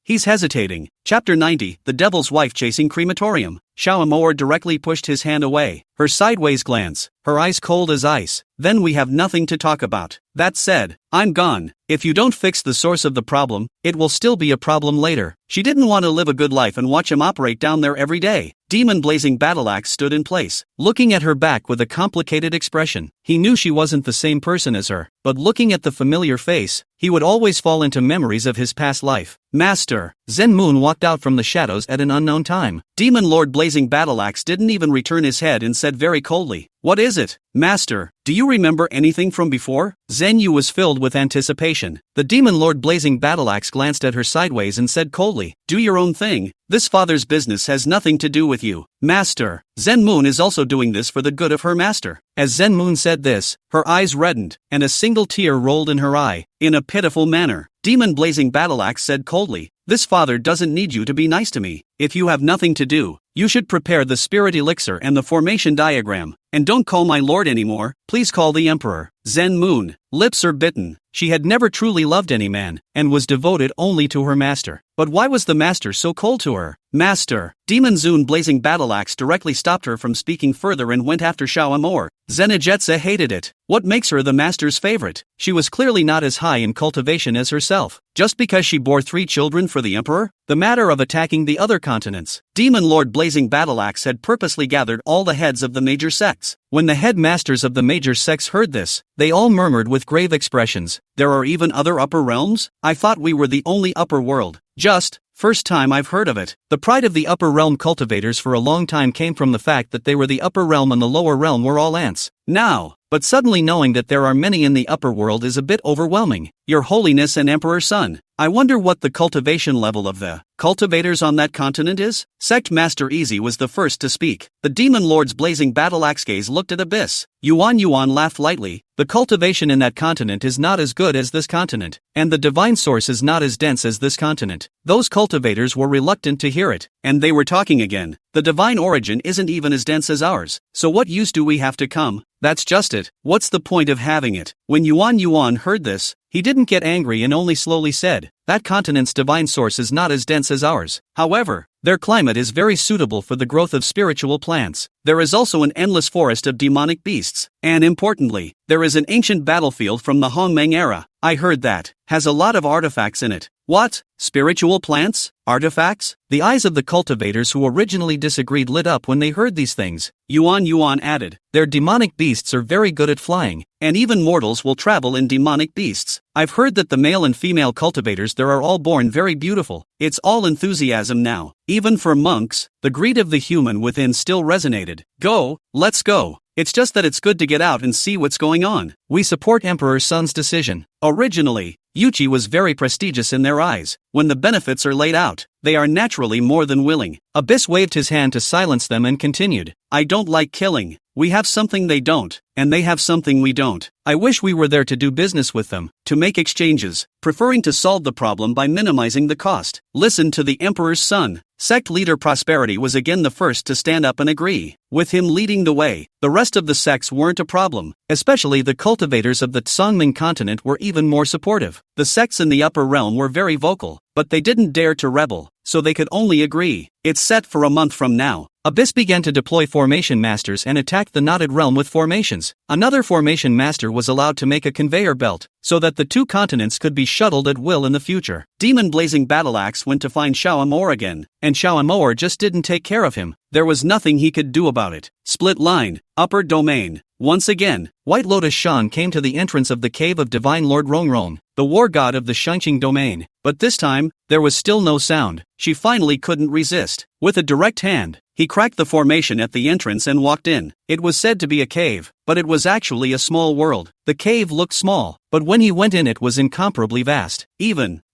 He's hesitating. Chapter 90, The Devil's Wife Chasing Crematorium. Xiao Amor directly pushed his hand away, her sideways glance, her eyes cold as ice. Then we have nothing to talk about. That said, I'm gone. If you don't fix the source of the problem, it will still be a problem later. She didn't want to live a good life and watch him operate down there every day. Demon Blazing Battleaxe stood in place, looking at her back with a complicated expression. He knew she wasn't the same person as her, but looking at the familiar face, he would always fall into memories of his past life. Master, Zen Moon walked out from the shadows at an unknown time. Demon Lord Blazing Battleaxe didn't even return his head and said very coldly, "What is it, Master? Do you remember anything from before?" Zen Yu was filled with anticipation. The Demon Lord Blazing Battleaxe glanced at her sideways and said coldly, "Do your own thing. This father's business has nothing to do with you. Master, Zen Moon is also doing this for the good of her master." As Zen Moon said this, her eyes reddened, and a single tear rolled in her eye. In a pitiful manner, Demon Blazing Battleaxe said coldly, "This father doesn't need you to be nice to me. If you have nothing to do, you should prepare the spirit elixir and the formation diagram. And don't call my lord anymore, please call the emperor." Zen Moon, lips are bitten. She had never truly loved any man, and was devoted only to her master. But why was the master so cold to her? Master! Demon Zune blazing battle axe directly stopped her from speaking further and went after Xiao Amor. Zenigetse hated it. What makes her the master's favorite? She was clearly not as high in cultivation as herself. Just because she bore 3 children for the emperor? The matter of attacking the other continents. Demon Lord Blazing Battle Axe had purposely gathered all the heads of the major sects. When the headmasters of the major sects heard this, they all murmured with grave expressions, "There are even other upper realms? I thought we were the only upper world." First time I've heard of it. The pride of the upper realm cultivators for a long time came from the fact that they were the upper realm and the lower realm were all ants. But suddenly knowing that there are many in the upper world is a bit overwhelming. Your Holiness and Emperor Sun, I wonder what the cultivation level of the cultivators on that continent is? Sect Master Easy was the first to speak. The Demon Lord's blazing battle axe gaze looked at Abyss. Yuan laughed lightly. The cultivation in that continent is not as good as this continent, and the divine source is not as dense as this continent. Those cultivators were reluctant to hear it, and they were talking again. The divine origin isn't even as dense as ours, so what use do we have to come? That's just it. What's the point of having it? When Yuan heard this, he didn't get angry and only slowly said, that continent's divine source is not as dense as ours. However, their climate is very suitable for the growth of spiritual plants. There is also an endless forest of demonic beasts. And importantly, there is an ancient battlefield from the Hongmeng era. I heard that. Has a lot of artifacts in it. What? Spiritual plants? Artifacts? The eyes of the cultivators who originally disagreed lit up when they heard these things. Yuan added, their demonic beasts are very good at flying, and even mortals will travel in demonic beasts. I've heard that the male and female cultivators there are all born very beautiful. It's all enthusiasm now. Even for monks, the greed of the human within still resonated. Go, let's go. It's just that it's good to get out and see what's going on. We support Emperor Sun's decision. Originally, Yuchi was very prestigious in their eyes. When the benefits are laid out, they are naturally more than willing. Abyss waved his hand to silence them and continued. I don't like killing. We have something they don't, and they have something we don't. I wish we were there to do business with them, to make exchanges, preferring to solve the problem by minimizing the cost. Listen to the Emperor's son. Sect leader Prosperity was again the first to stand up and agree. With him leading the way, the rest of the sects weren't a problem. Especially the cultivators of the Tsangming continent were even more supportive. The sects in the upper realm were very vocal, but they didn't dare to rebel, so they could only agree. It's set for a month from now. Abyss began to deploy formation masters and attacked the knotted realm with formations. Another formation master was allowed to make a conveyor belt, so that the 2 continents could be shuttled at will in the future. Demon Blazing Battle Axe went to find Xiao Amor again, and Xiao Amor just didn't take care of him. There was nothing he could do about it. Split line, upper domain. Once again, White Lotus Shan came to the entrance of the cave of Divine Lord Rongrong, the war god of the Shangqing domain. But this time, there was still no sound. She finally couldn't resist. With a direct hand, he cracked the formation at the entrance and walked in. It was said to be a cave, but it was actually a small world. The cave looked small, but when he went in it was incomparably vast.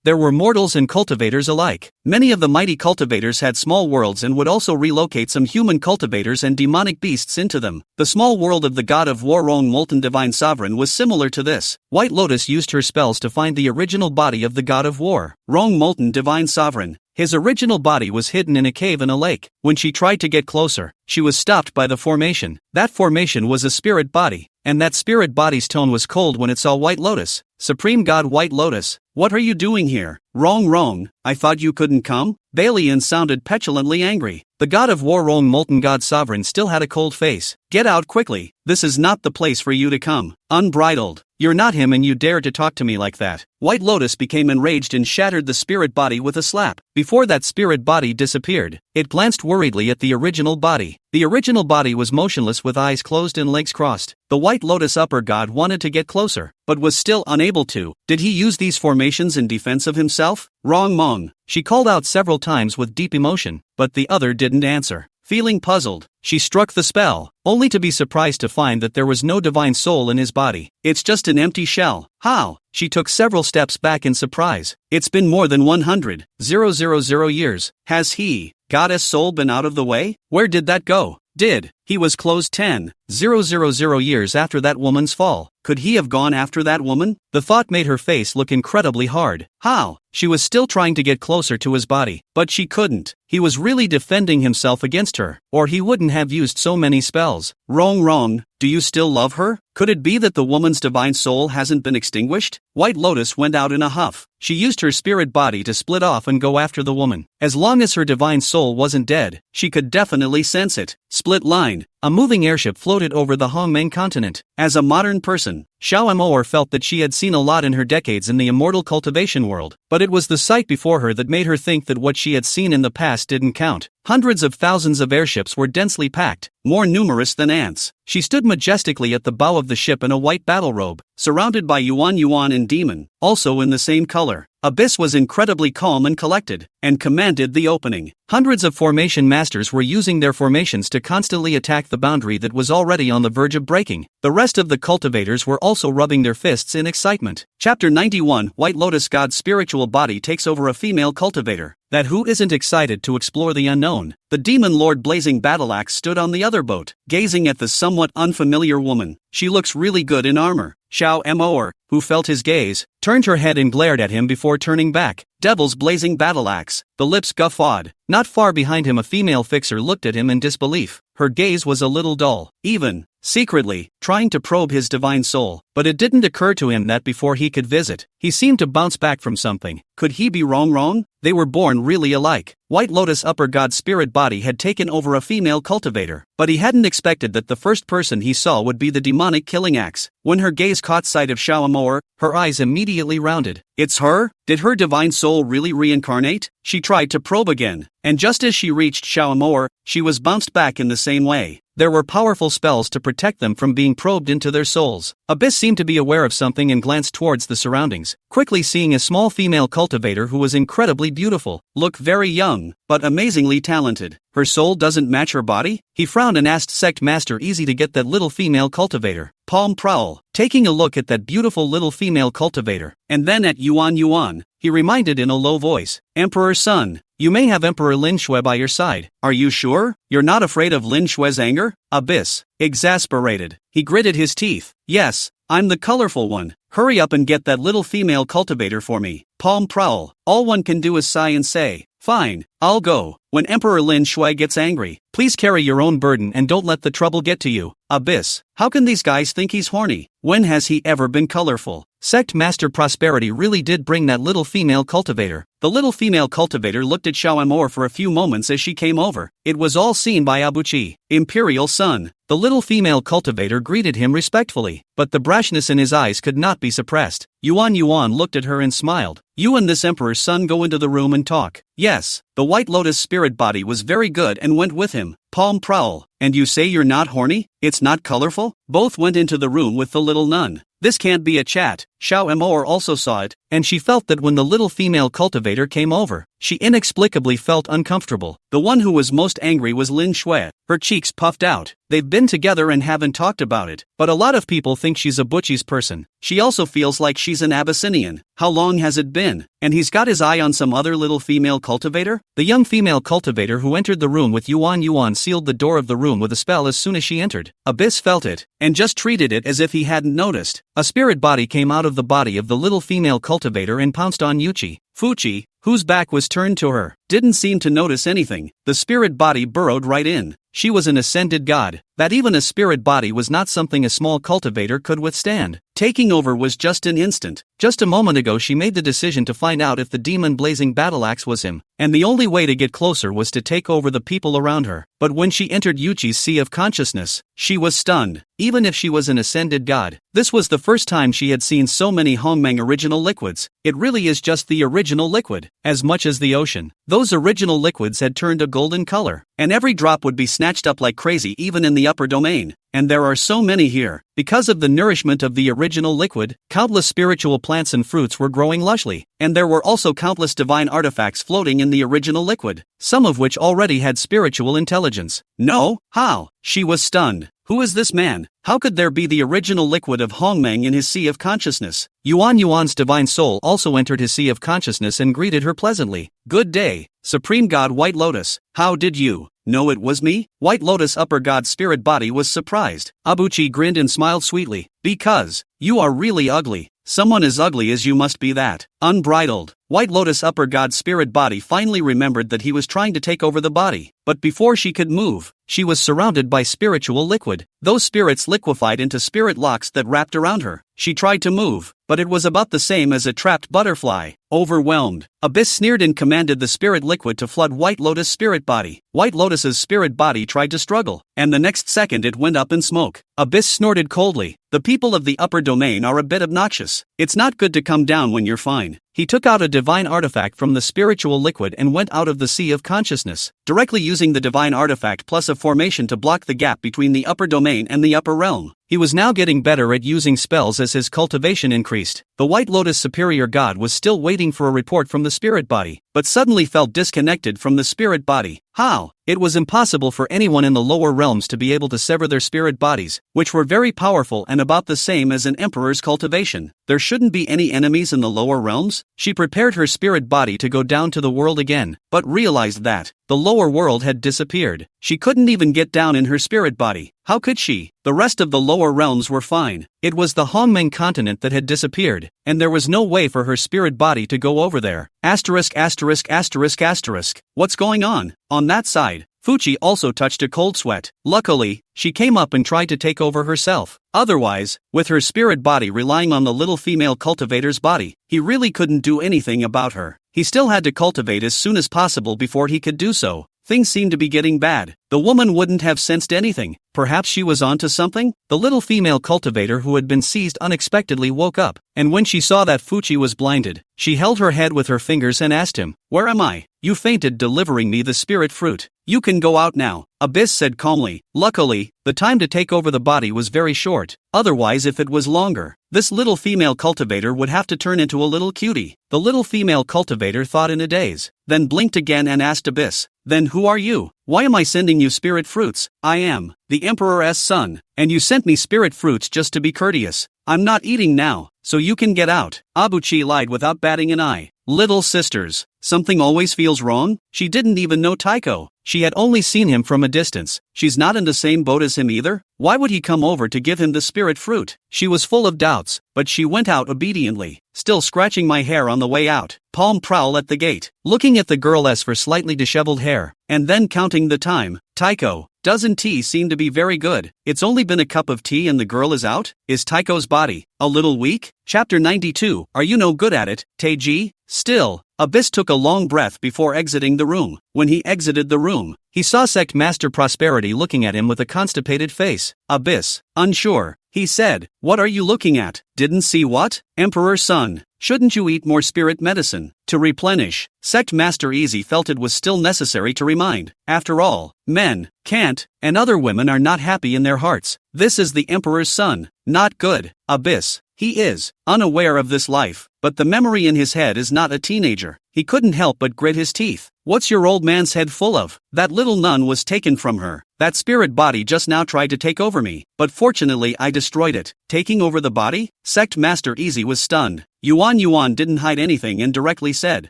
There were mortals and cultivators alike. Many of the mighty cultivators had small worlds and would also relocate some human cultivators and demonic beasts into them. The small world of the god of war Rong Molten Divine Sovereign was similar to this. White Lotus used her spells to find the original body of the god of war, Rong Molten Divine Sovereign. His original body was hidden in a cave in a lake. When she tried to get closer, she was stopped by the formation. That formation was a spirit body, and that spirit body's tone was cold when it saw White Lotus. Supreme God White Lotus, what are you doing here? Wrong, I thought you couldn't come? Balian sounded petulantly angry. The god of war Rong Molten God Sovereign still had a cold face. Get out quickly, this is not the place for you to come. Unbridled. You're not him and you dare to talk to me like that. White Lotus became enraged and shattered the spirit body with a slap. Before that spirit body disappeared, it glanced worriedly at the original body. The original body was motionless with eyes closed and legs crossed. The White Lotus upper god wanted to get closer, but was still unable to. Did he use these formations in defense of himself? Wrong Mong. She called out several times with deep emotion, but the other didn't answer. Feeling puzzled, she struck the spell, only to be surprised to find that there was no divine soul in his body. It's just an empty shell. How? She took several steps back in surprise. It's been more than 100,000 years. Has he, goddess soul, been out of the way? Where did that go? Did He was closed 10,000 years after that woman's fall. Could he have gone after that woman? The thought made her face look incredibly hard. How? She was still trying to get closer to his body, but she couldn't. He was really defending himself against her, or he wouldn't have used so many spells. Wrong. Do you still love her? Could it be that the woman's divine soul hasn't been extinguished? White Lotus went out in a huff. She used her spirit body to split off and go after the woman. As long as her divine soul wasn't dead, she could definitely sense it. Split line. A moving airship floated over the Hongmeng continent. As a modern person, Xiao Moer felt that she had seen a lot in her decades in the immortal cultivation world, but it was the sight before her that made her think that what she had seen in the past didn't count. Hundreds of thousands of airships were densely packed, more numerous than ants. She stood majestically at the bow of the ship in a white battle robe, surrounded by Yuan and Demon, also in the same color. Abyss was incredibly calm and collected, and commanded the opening. Hundreds of formation masters were using their formations to constantly attack the boundary that was already on the verge of breaking. The rest of the cultivators were also rubbing their fists in excitement. Chapter 91 White Lotus God's spiritual body takes over a female cultivator. That who isn't excited to explore the unknown? The demon lord Blazing Battleaxe stood on the other boat, gazing at the somewhat unfamiliar woman. She looks really good in armor. Xiao Moer, who felt his gaze, turned her head and glared at him before turning back. Devil's Blazing Battleaxe. The lips guffawed. Not far behind him a female fixer looked at him in disbelief. Her gaze was a little dull, even, secretly, trying to probe his divine soul. But it didn't occur to him that before he could visit, he seemed to bounce back from something. Could he be wrong? They were born really alike. White Lotus Upper God's spirit body had taken over a female cultivator, but he hadn't expected that the first person he saw would be the demonic killing axe. When her gaze caught sight of Xiao Moer, her eyes immediately rounded. It's her? Did her divine soul really reincarnate? She tried to probe again, and just as she reached Xiao Moer, she was bounced back in the same way. There were powerful spells to protect them from being probed into their souls. Abyss seemed to be aware of something and glanced towards the surroundings, quickly seeing a small female cultivator who was incredibly beautiful, looked very young, but amazingly talented. Her soul doesn't match her body? He frowned and asked Sect Master Easy to get that little female cultivator. Palm Prowl, taking a look at that beautiful little female cultivator, and then at Yuan, he reminded in a low voice, Emperor's son, you may have Emperor Lin Shui by your side. Are you sure? You're not afraid of Lin Shui's anger? Abyss, exasperated, he gritted his teeth. Yes, I'm the colorful one. Hurry up and get that little female cultivator for me. Palm Prowl, all one can do is sigh and say, fine, I'll go. When Emperor Lin Shui gets angry, please carry your own burden and don't let the trouble get to you. Abyss, how can these guys think he's horny? When has he ever been colorful? Sect Master Prosperity really did bring that little female cultivator. The little female cultivator looked at Xiao Moer for a few moments as she came over. It was all seen by Abuchi, Imperial Son. The little female cultivator greeted him respectfully, but the brashness in his eyes could not be suppressed. Yuan looked at her and smiled. You and this Emperor's son go into the room and talk. Yes, the White Lotus spirit body was very good and went with him. Palm Prowl, and you say you're not horny? It's not colorful? Both went into the room with the little nun. This can't be a chat. Xiao Moer also saw it, and she felt that when the little female cultivator came over, she inexplicably felt uncomfortable. The one who was most angry was Lin Shui. Her cheeks puffed out. They've been together and haven't talked about it, but a lot of people think she's a Butchie's person. She also feels like she's an Abyssinian. How long has it been? And he's got his eye on some other little female cultivator? The young female cultivator who entered the room with Yuan sealed the door of the room with a spell as soon as she entered. Abyss felt it, and just treated it as if he hadn't noticed. A spirit body came out of the body of the little female cultivator and pounced on Fuchi, whose back was turned to her, didn't seem to notice anything. The spirit body burrowed right in. She was an ascended god. That even a spirit body was not something a small cultivator could withstand. Taking over was just an instant. Just a moment ago she made the decision to find out if the demon Blazing Battleaxe was him, and the only way to get closer was to take over the people around her. But when she entered Yuchi's sea of consciousness, she was stunned. Even if she was an ascended god, this was the first time she had seen so many Hongmeng original liquids. It really is just the original liquid, as much as the ocean. Those original liquids had turned a golden color, and every drop would be snatched up like crazy even in the upper domain. And there are so many here. Because of the nourishment of the original liquid, countless spiritual plants and fruits were growing lushly, and there were also countless divine artifacts floating in the original liquid, some of which already had spiritual intelligence. No? How? She was stunned. Who is this man? How could there be the original liquid of Hongmeng in his sea of consciousness? Yuan's divine soul also entered his sea of consciousness and greeted her pleasantly. Good day, Supreme God White Lotus. How did you? No, it was me? White Lotus Upper God Spirit Body was surprised. Abuchi grinned and smiled sweetly. Because you are really ugly. Someone as ugly as you must be that. Unbridled. White Lotus Upper God Spirit Body finally remembered that he was trying to take over the body. But before she could move, she was surrounded by spiritual liquid. Those spirits liquefied into spirit locks that wrapped around her. She tried to move, but it was about the same as a trapped butterfly. Overwhelmed, Abyss sneered and commanded the spirit liquid to flood White Lotus' spirit body. White Lotus's spirit body tried to struggle, and the next second it went up in smoke. Abyss snorted coldly. The people of the upper domain are a bit obnoxious. It's not good to come down when you're fine. He took out a divine artifact from the spiritual liquid and went out of the sea of consciousness, directly using the divine artifact plus a formation to block the gap between the upper domain and the upper realm. He was now getting better at using spells as his cultivation increased. The White Lotus superior god was still waiting for a report from the spirit body, but suddenly felt disconnected from the spirit body. How? It was impossible for anyone in the lower realms to be able to sever their spirit bodies, which were very powerful and about the same as an emperor's cultivation. There shouldn't be any enemies in the lower realms. She prepared her spirit body to go down to the world again, but realized that the lower world had disappeared. She couldn't even get down in her spirit body. How could she? The rest of the lower realms were fine. It was the Hongmeng continent that had disappeared, and there was no way for her spirit body to go over there. Asterisk asterisk asterisk asterisk. What's going on? On that side, Fuchi also touched a cold sweat. Luckily, she came up and tried to take over herself. Otherwise, with her spirit body relying on the little female cultivator's body, he really couldn't do anything about her. He still had to cultivate as soon as possible before he could do so. Things seemed to be getting bad. The woman wouldn't have sensed anything. Perhaps she was onto something? The little female cultivator who had been seized unexpectedly woke up, and when she saw that Fuchi was blinded, she held her head with her fingers and asked him, "Where am I? You fainted delivering me the spirit fruit. You can go out now," Abyss said calmly. Luckily, the time to take over the body was very short. Otherwise, if it was longer, this little female cultivator would have to turn into a little cutie. The little female cultivator thought in a daze, then blinked again and asked Abyss, "Then who are you? Why am I sending you spirit fruits?" "I am the Emperor's son, and you sent me spirit fruits just to be courteous. I'm not eating now, so you can get out." Abuchi lied without batting an eye. Little sisters, something always feels wrong? She didn't even know Taiko. She had only seen him from a distance. She's not in the same boat as him either? Why would he come over to give him the spirit fruit? She was full of doubts, but she went out obediently, still scratching my hair on the way out. Palm prowl at the gate, looking at the girl as for slightly disheveled hair, and then counting the time. Taiko, doesn't tea seem to be very good? It's only been a cup of tea and the girl is out? Is Taiko's body a little weak? Chapter 92, Are you no good at it, Teiji? Still, Abyss took a long breath before exiting the room. When he exited the room, he saw Sect Master Prosperity looking at him with a constipated face. Abyss, unsure, he said, "What are you looking at?" "Didn't see what? Emperor's son. Shouldn't you eat more spirit medicine to replenish?" Sect Master Easy felt it was still necessary to remind. After all, men can't, and other women are not happy in their hearts. This is the Emperor's son. Not good. Abyss, he is unaware of this life, but the memory in his head is not a teenager. He couldn't help but grit his teeth. What's your old man's head full of? That little nun was taken from her. That spirit body just now tried to take over me, but fortunately I destroyed it. Taking over the body? Sect Master Easy was stunned. Yuan didn't hide anything and directly said,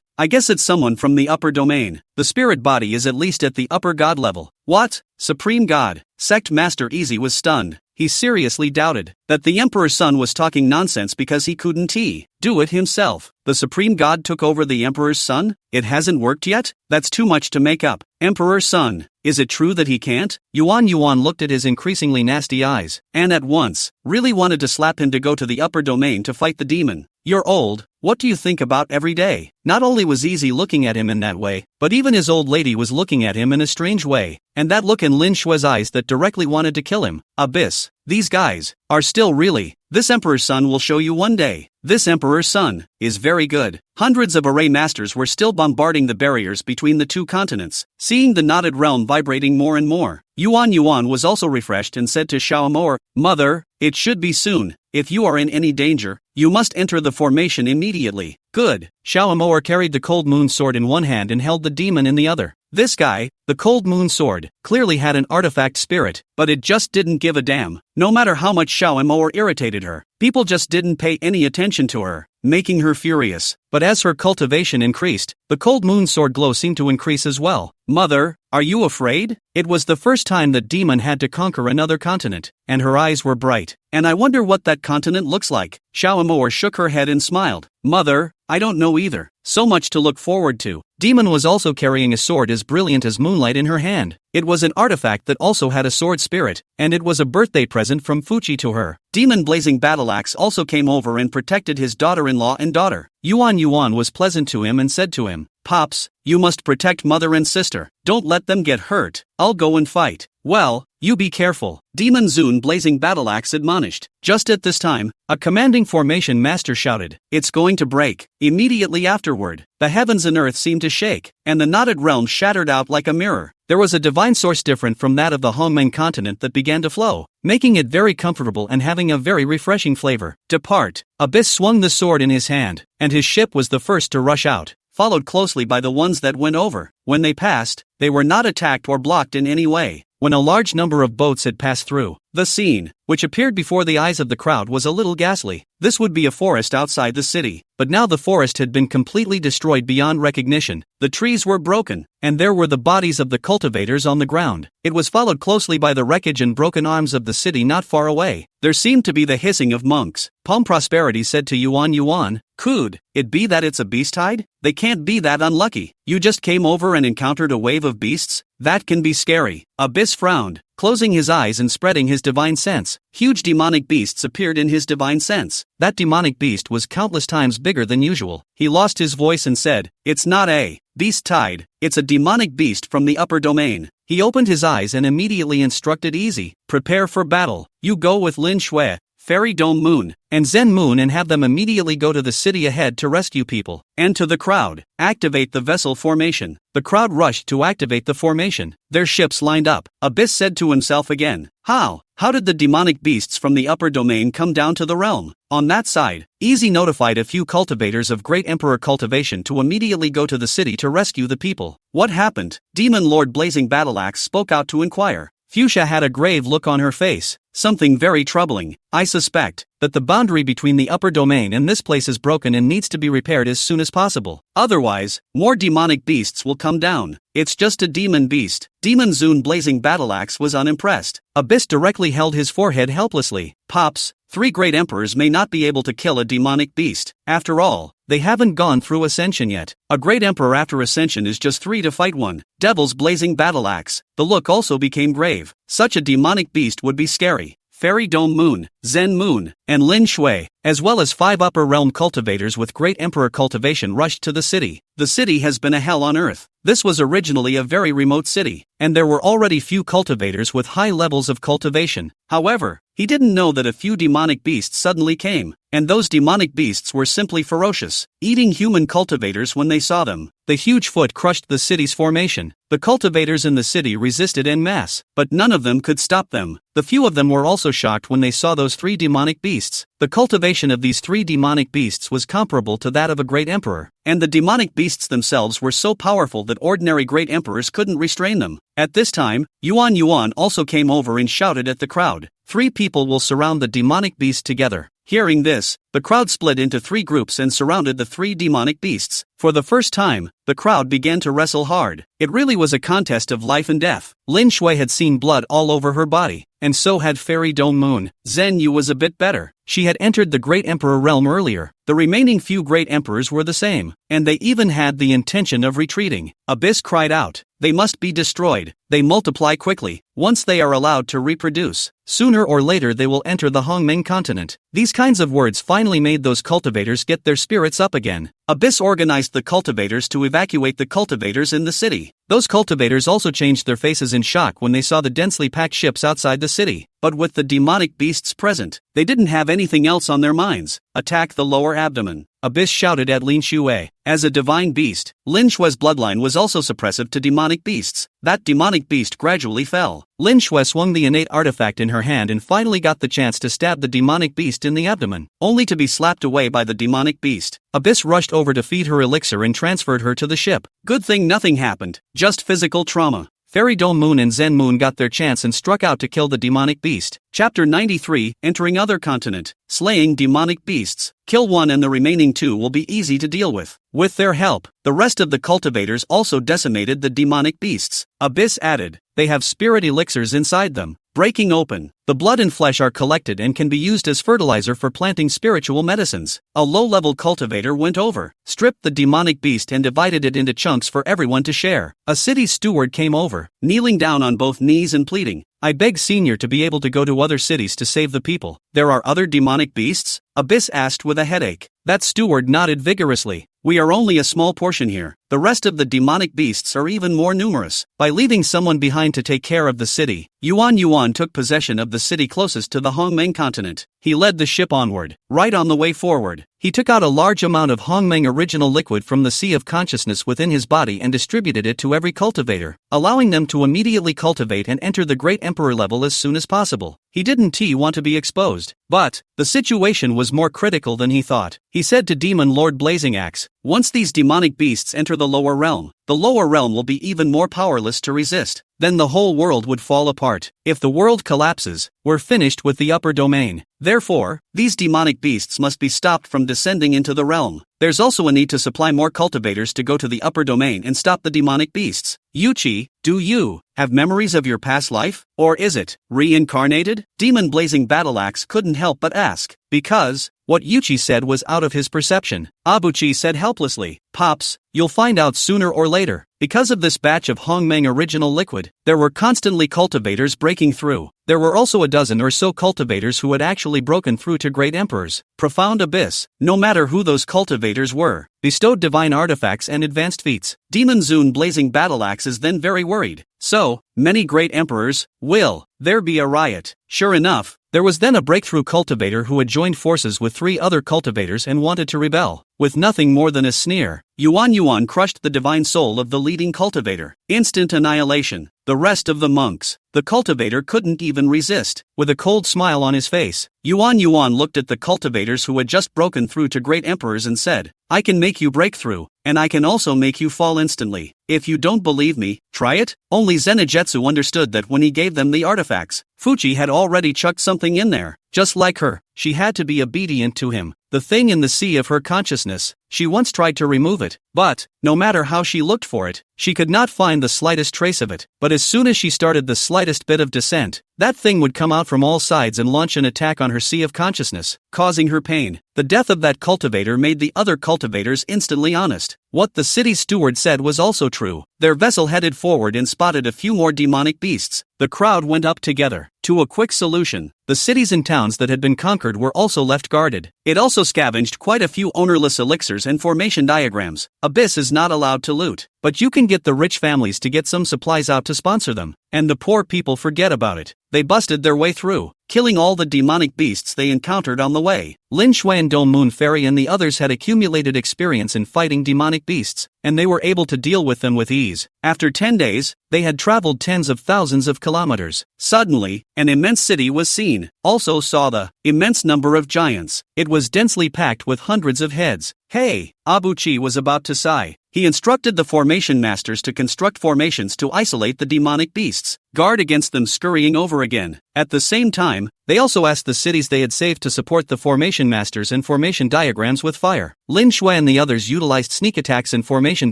"I guess it's someone from the upper domain. The spirit body is at least at the upper god level." "What? Supreme God?" Sect Master Easy was stunned. He seriously doubted that the Emperor's son was talking nonsense because he couldn't do it himself. The Supreme God took over the Emperor's son? It hasn't worked yet? That's too much to make up. Emperor's son, is it true that he can't? Yuan looked at his increasingly nasty eyes, and at once, really wanted to slap him to go to the upper domain to fight the demon. "You're old, what do you think about every day?" Not only was Easy looking at him in that way, but even his old lady was looking at him in a strange way, and that look in Lin Shue's eyes that directly wanted to kill him. Abyss, these guys are still really. This Emperor's son will show you one day. This Emperor's son is very good. Hundreds of array masters were still bombarding the barriers between the two continents, seeing the knotted realm vibrating more and more. Yuan was also refreshed and said to Xiaomor, "Mother, it should be soon. If you are in any danger, you must enter the formation immediately." Good. Xiaomor carried the cold moon sword in one hand and held the demon in the other. This guy, the Cold Moon Sword, clearly had an artifact spirit, but it just didn't give a damn. No matter how much Xiaomo irritated her, people just didn't pay any attention to her, making her furious. But as her cultivation increased, the Cold Moon Sword glow seemed to increase as well. Mother, are you afraid? It was the first time that Demon had to conquer another continent, and her eyes were bright. And I wonder what that continent looks like. Xiaomo shook her head and smiled. Mother, I don't know either. So much to look forward to. Demon was also carrying a sword as brilliant as moonlight in her hand. It was an artifact that also had a sword spirit, and it was a birthday present from Fuchi to her. Demon Blazing Battle Axe also came over and protected his daughter-in-law and daughter. Yuan was pleasant to him and said to him, Pops, you must protect mother and sister. Don't let them get hurt. I'll go and fight. Well, you be careful, Demon Zune Blazing Battle Axe admonished. Just at this time, a commanding formation master shouted, It's going to break. Immediately afterward, the heavens and earth seemed to shake, and the knotted realm shattered out like a mirror. There was a divine source different from that of the Hongmeng continent that began to flow, making it very comfortable and having a very refreshing flavor. Depart. Abyss swung the sword in his hand, and his ship was the first to rush out, followed closely by the ones that went over. When they passed, they were not attacked or blocked in any way. When a large number of boats had passed through, the scene, which appeared before the eyes of the crowd, was a little ghastly. This would be a forest outside the city, but now the forest had been completely destroyed beyond recognition. The trees were broken, and there were the bodies of the cultivators on the ground. It was followed closely by the wreckage and broken arms of the city not far away. There seemed to be the hissing of monks. Palm Prosperity said to Yuan, Could it be that it's a beast tide? They can't be that unlucky. You just came over and encountered a wave of beasts? That can be scary. Abyss frowned, closing his eyes and spreading his divine sense. Huge demonic beasts appeared in his divine sense. That demonic beast was countless times bigger than usual. He lost his voice and said, It's not a beast tide, it's a demonic beast from the upper domain. He opened his eyes and immediately instructed Easy, Prepare for battle. You go with Lin Shui, Fairy Dome Moon, and Zen Moon and have them immediately go to the city ahead to rescue people. And to the crowd, activate the vessel formation. The crowd rushed to activate the formation. Their ships lined up. Abyss said to himself again, How did the demonic beasts from the upper domain come down to the realm? On that side, Easy notified a few cultivators of Great Emperor Cultivation to immediately go to the city to rescue the people. What happened? Demon Lord Blazing Battle Axe spoke out to inquire. Fuchsia had a grave look on her face. Something very troubling. I suspect that the boundary between the upper domain and this place is broken and needs to be repaired as soon as possible. Otherwise, more demonic beasts will come down. It's just a demon beast. Demon Zune Blazing Battle Axe was unimpressed. Abyss directly held his forehead helplessly. Pops, 3 great emperors may not be able to kill a demonic beast. After all, they haven't gone through ascension yet. A great emperor after ascension is just 3 to fight 1. Devil's Blazing Battle Axe. The look also became grave. Such a demonic beast would be scary. Fairy Dome Moon, Zen Moon, and Lin Shui, as well as 5 upper realm cultivators with Great Emperor Cultivation rushed to the city. The city has been a hell on earth. This was originally a very remote city, and there were already few cultivators with high levels of cultivation. However, he didn't know that a few demonic beasts suddenly came, and those demonic beasts were simply ferocious, eating human cultivators when they saw them. The huge foot crushed the city's formation. The cultivators in the city resisted en masse, but none of them could stop them. The few of them were also shocked when they saw those 3 demonic beasts. The cultivation of these 3 demonic beasts was comparable to that of a great emperor, and the demonic beasts themselves were so powerful that ordinary great emperors couldn't restrain them. At this time, Yuan also came over and shouted at the crowd, 3 people will surround the demonic beast together. Hearing this, the crowd split into 3 groups and surrounded the 3 demonic beasts. For the first time, the crowd began to wrestle hard. It really was a contest of life and death. Lin Shui had seen blood all over her body, and so had Fairy Dome Moon. Zen Yu was a bit better. She had entered the Great Emperor realm earlier. The remaining few Great Emperors were the same, and they even had the intention of retreating. Abyss cried out, they must be destroyed. They multiply quickly. Once they are allowed to reproduce, sooner or later they will enter the Hongmeng continent. These kinds of words finally made those cultivators get their spirits up again. Abyss organized the cultivators to evacuate the cultivators in the city. Those cultivators also changed their faces in shock when they saw the densely packed ships outside the city. But with the demonic beasts present, they didn't have anything else on their minds. Attack the lower abdomen. Abyss shouted at Lin Shui. As a divine beast, Lin Shui's bloodline was also suppressive to demonic beasts. that demonic beast gradually fell. Lin Shui swung the innate artifact in her hand and finally got the chance to stab the demonic beast in the abdomen, only to be slapped away by the demonic beast. Abyss rushed over to feed her elixir and transferred her to the ship. Good thing nothing happened, just physical trauma. Fairy Dome Moon and Zen Moon got their chance and struck out to kill the demonic beast. Chapter 93, Entering Other Continent, Slaying Demonic Beasts. Kill one and the remaining two will be easy to deal with. With their help, the rest of the cultivators also decimated the demonic beasts. Abyss added, they have spirit elixirs inside them. Breaking open, the blood and flesh are collected and can be used as fertilizer for planting spiritual medicines. A low-level cultivator went over, stripped the demonic beast and divided it into chunks for everyone to share. A city steward came over, kneeling down on both knees and pleading, I beg Senior to be able to go to other cities to save the people. There are other demonic beasts? Abyss asked with a headache. That steward nodded vigorously. We are only a small portion here. The rest of the demonic beasts are even more numerous. By leaving someone behind to take care of the city, Yuan took possession of the city closest to the Hongmeng continent. He led the ship onward. Right on the way forward, he took out a large amount of Hongmeng original liquid from the sea of consciousness within his body and distributed it to every cultivator, allowing them to immediately cultivate and enter the Great Emperor level as soon as possible. He didn't want to be exposed, but the situation was more critical than he thought. He said to Demon Lord Blazing Axe, once these demonic beasts enter the lower realm will be even more powerless to resist. Then the whole world would fall apart. If the world collapses, we're finished with the upper domain. Therefore, these demonic beasts must be stopped from descending into the realm. There's also a need to supply more cultivators to go to the upper domain and stop the demonic beasts. Yuchi, do you have memories of your past life? Or is it reincarnated? Demon Blazing Battleaxe couldn't help but ask, because what Yuchi said was out of his perception. Abuchi said helplessly, Pops, you'll find out sooner or later. Because of this batch of Hongmeng original liquid, there were constantly cultivators breaking through. There were also a dozen or so cultivators who had actually broken through to Great Emperors. Profound Abyss, no matter who those cultivators were, bestowed divine artifacts and advanced feats. Demon Zune Blazing Battleaxe is then very worried. So many Great Emperors, will there be a riot? Sure enough, there was then a breakthrough cultivator who had joined forces with 3 other cultivators and wanted to rebel. With nothing more than a sneer, Yuan crushed the divine soul of the leading cultivator. Instant annihilation. The rest of the monks, the cultivator couldn't even resist. With a cold smile on his face, Yuan looked at the cultivators who had just broken through to Great Emperors and said, I can make you break through, and I can also make you fall instantly. If you don't believe me, try it. Only Zenitsu understood that when he gave them the artifacts, Fuchi had already chucked something in there. Just like her, she had to be obedient to him. The thing in the sea of her consciousness, she once tried to remove it, but, no matter how she looked for it, she could not find the slightest trace of it. But as soon as she started the slightest bit of descent, that thing would come out from all sides and launch an attack on her sea of consciousness, causing her pain. The death of that cultivator made the other cultivators instantly honest. What the city steward said was also true. Their vessel headed forward and spotted a few more demonic beasts. The crowd went up together to a quick solution. The cities and towns that had been conquered were also left guarded. It also scavenged quite a few ownerless elixirs and formation diagrams. Abyss is not allowed to loot, but you can get the rich families to get some supplies out to sponsor them, and the poor people forget about it. They busted their way through, killing all the demonic beasts they encountered on the way. Lin Shui and Dome Moon Fairy and the others had accumulated experience in fighting demonic beasts, and they were able to deal with them with ease. After 10 days, they had traveled tens of thousands of kilometers. Suddenly, an immense city was seen. Also saw the immense number of giants. It was densely packed with hundreds of heads. Hey, Abuchi was about to sigh. He instructed the formation masters to construct formations to isolate the demonic beasts, guard against them scurrying over again. At the same time, they also asked the cities they had saved to support the formation masters and formation diagrams with fire. Lin Shui and the others utilized sneak attacks and formation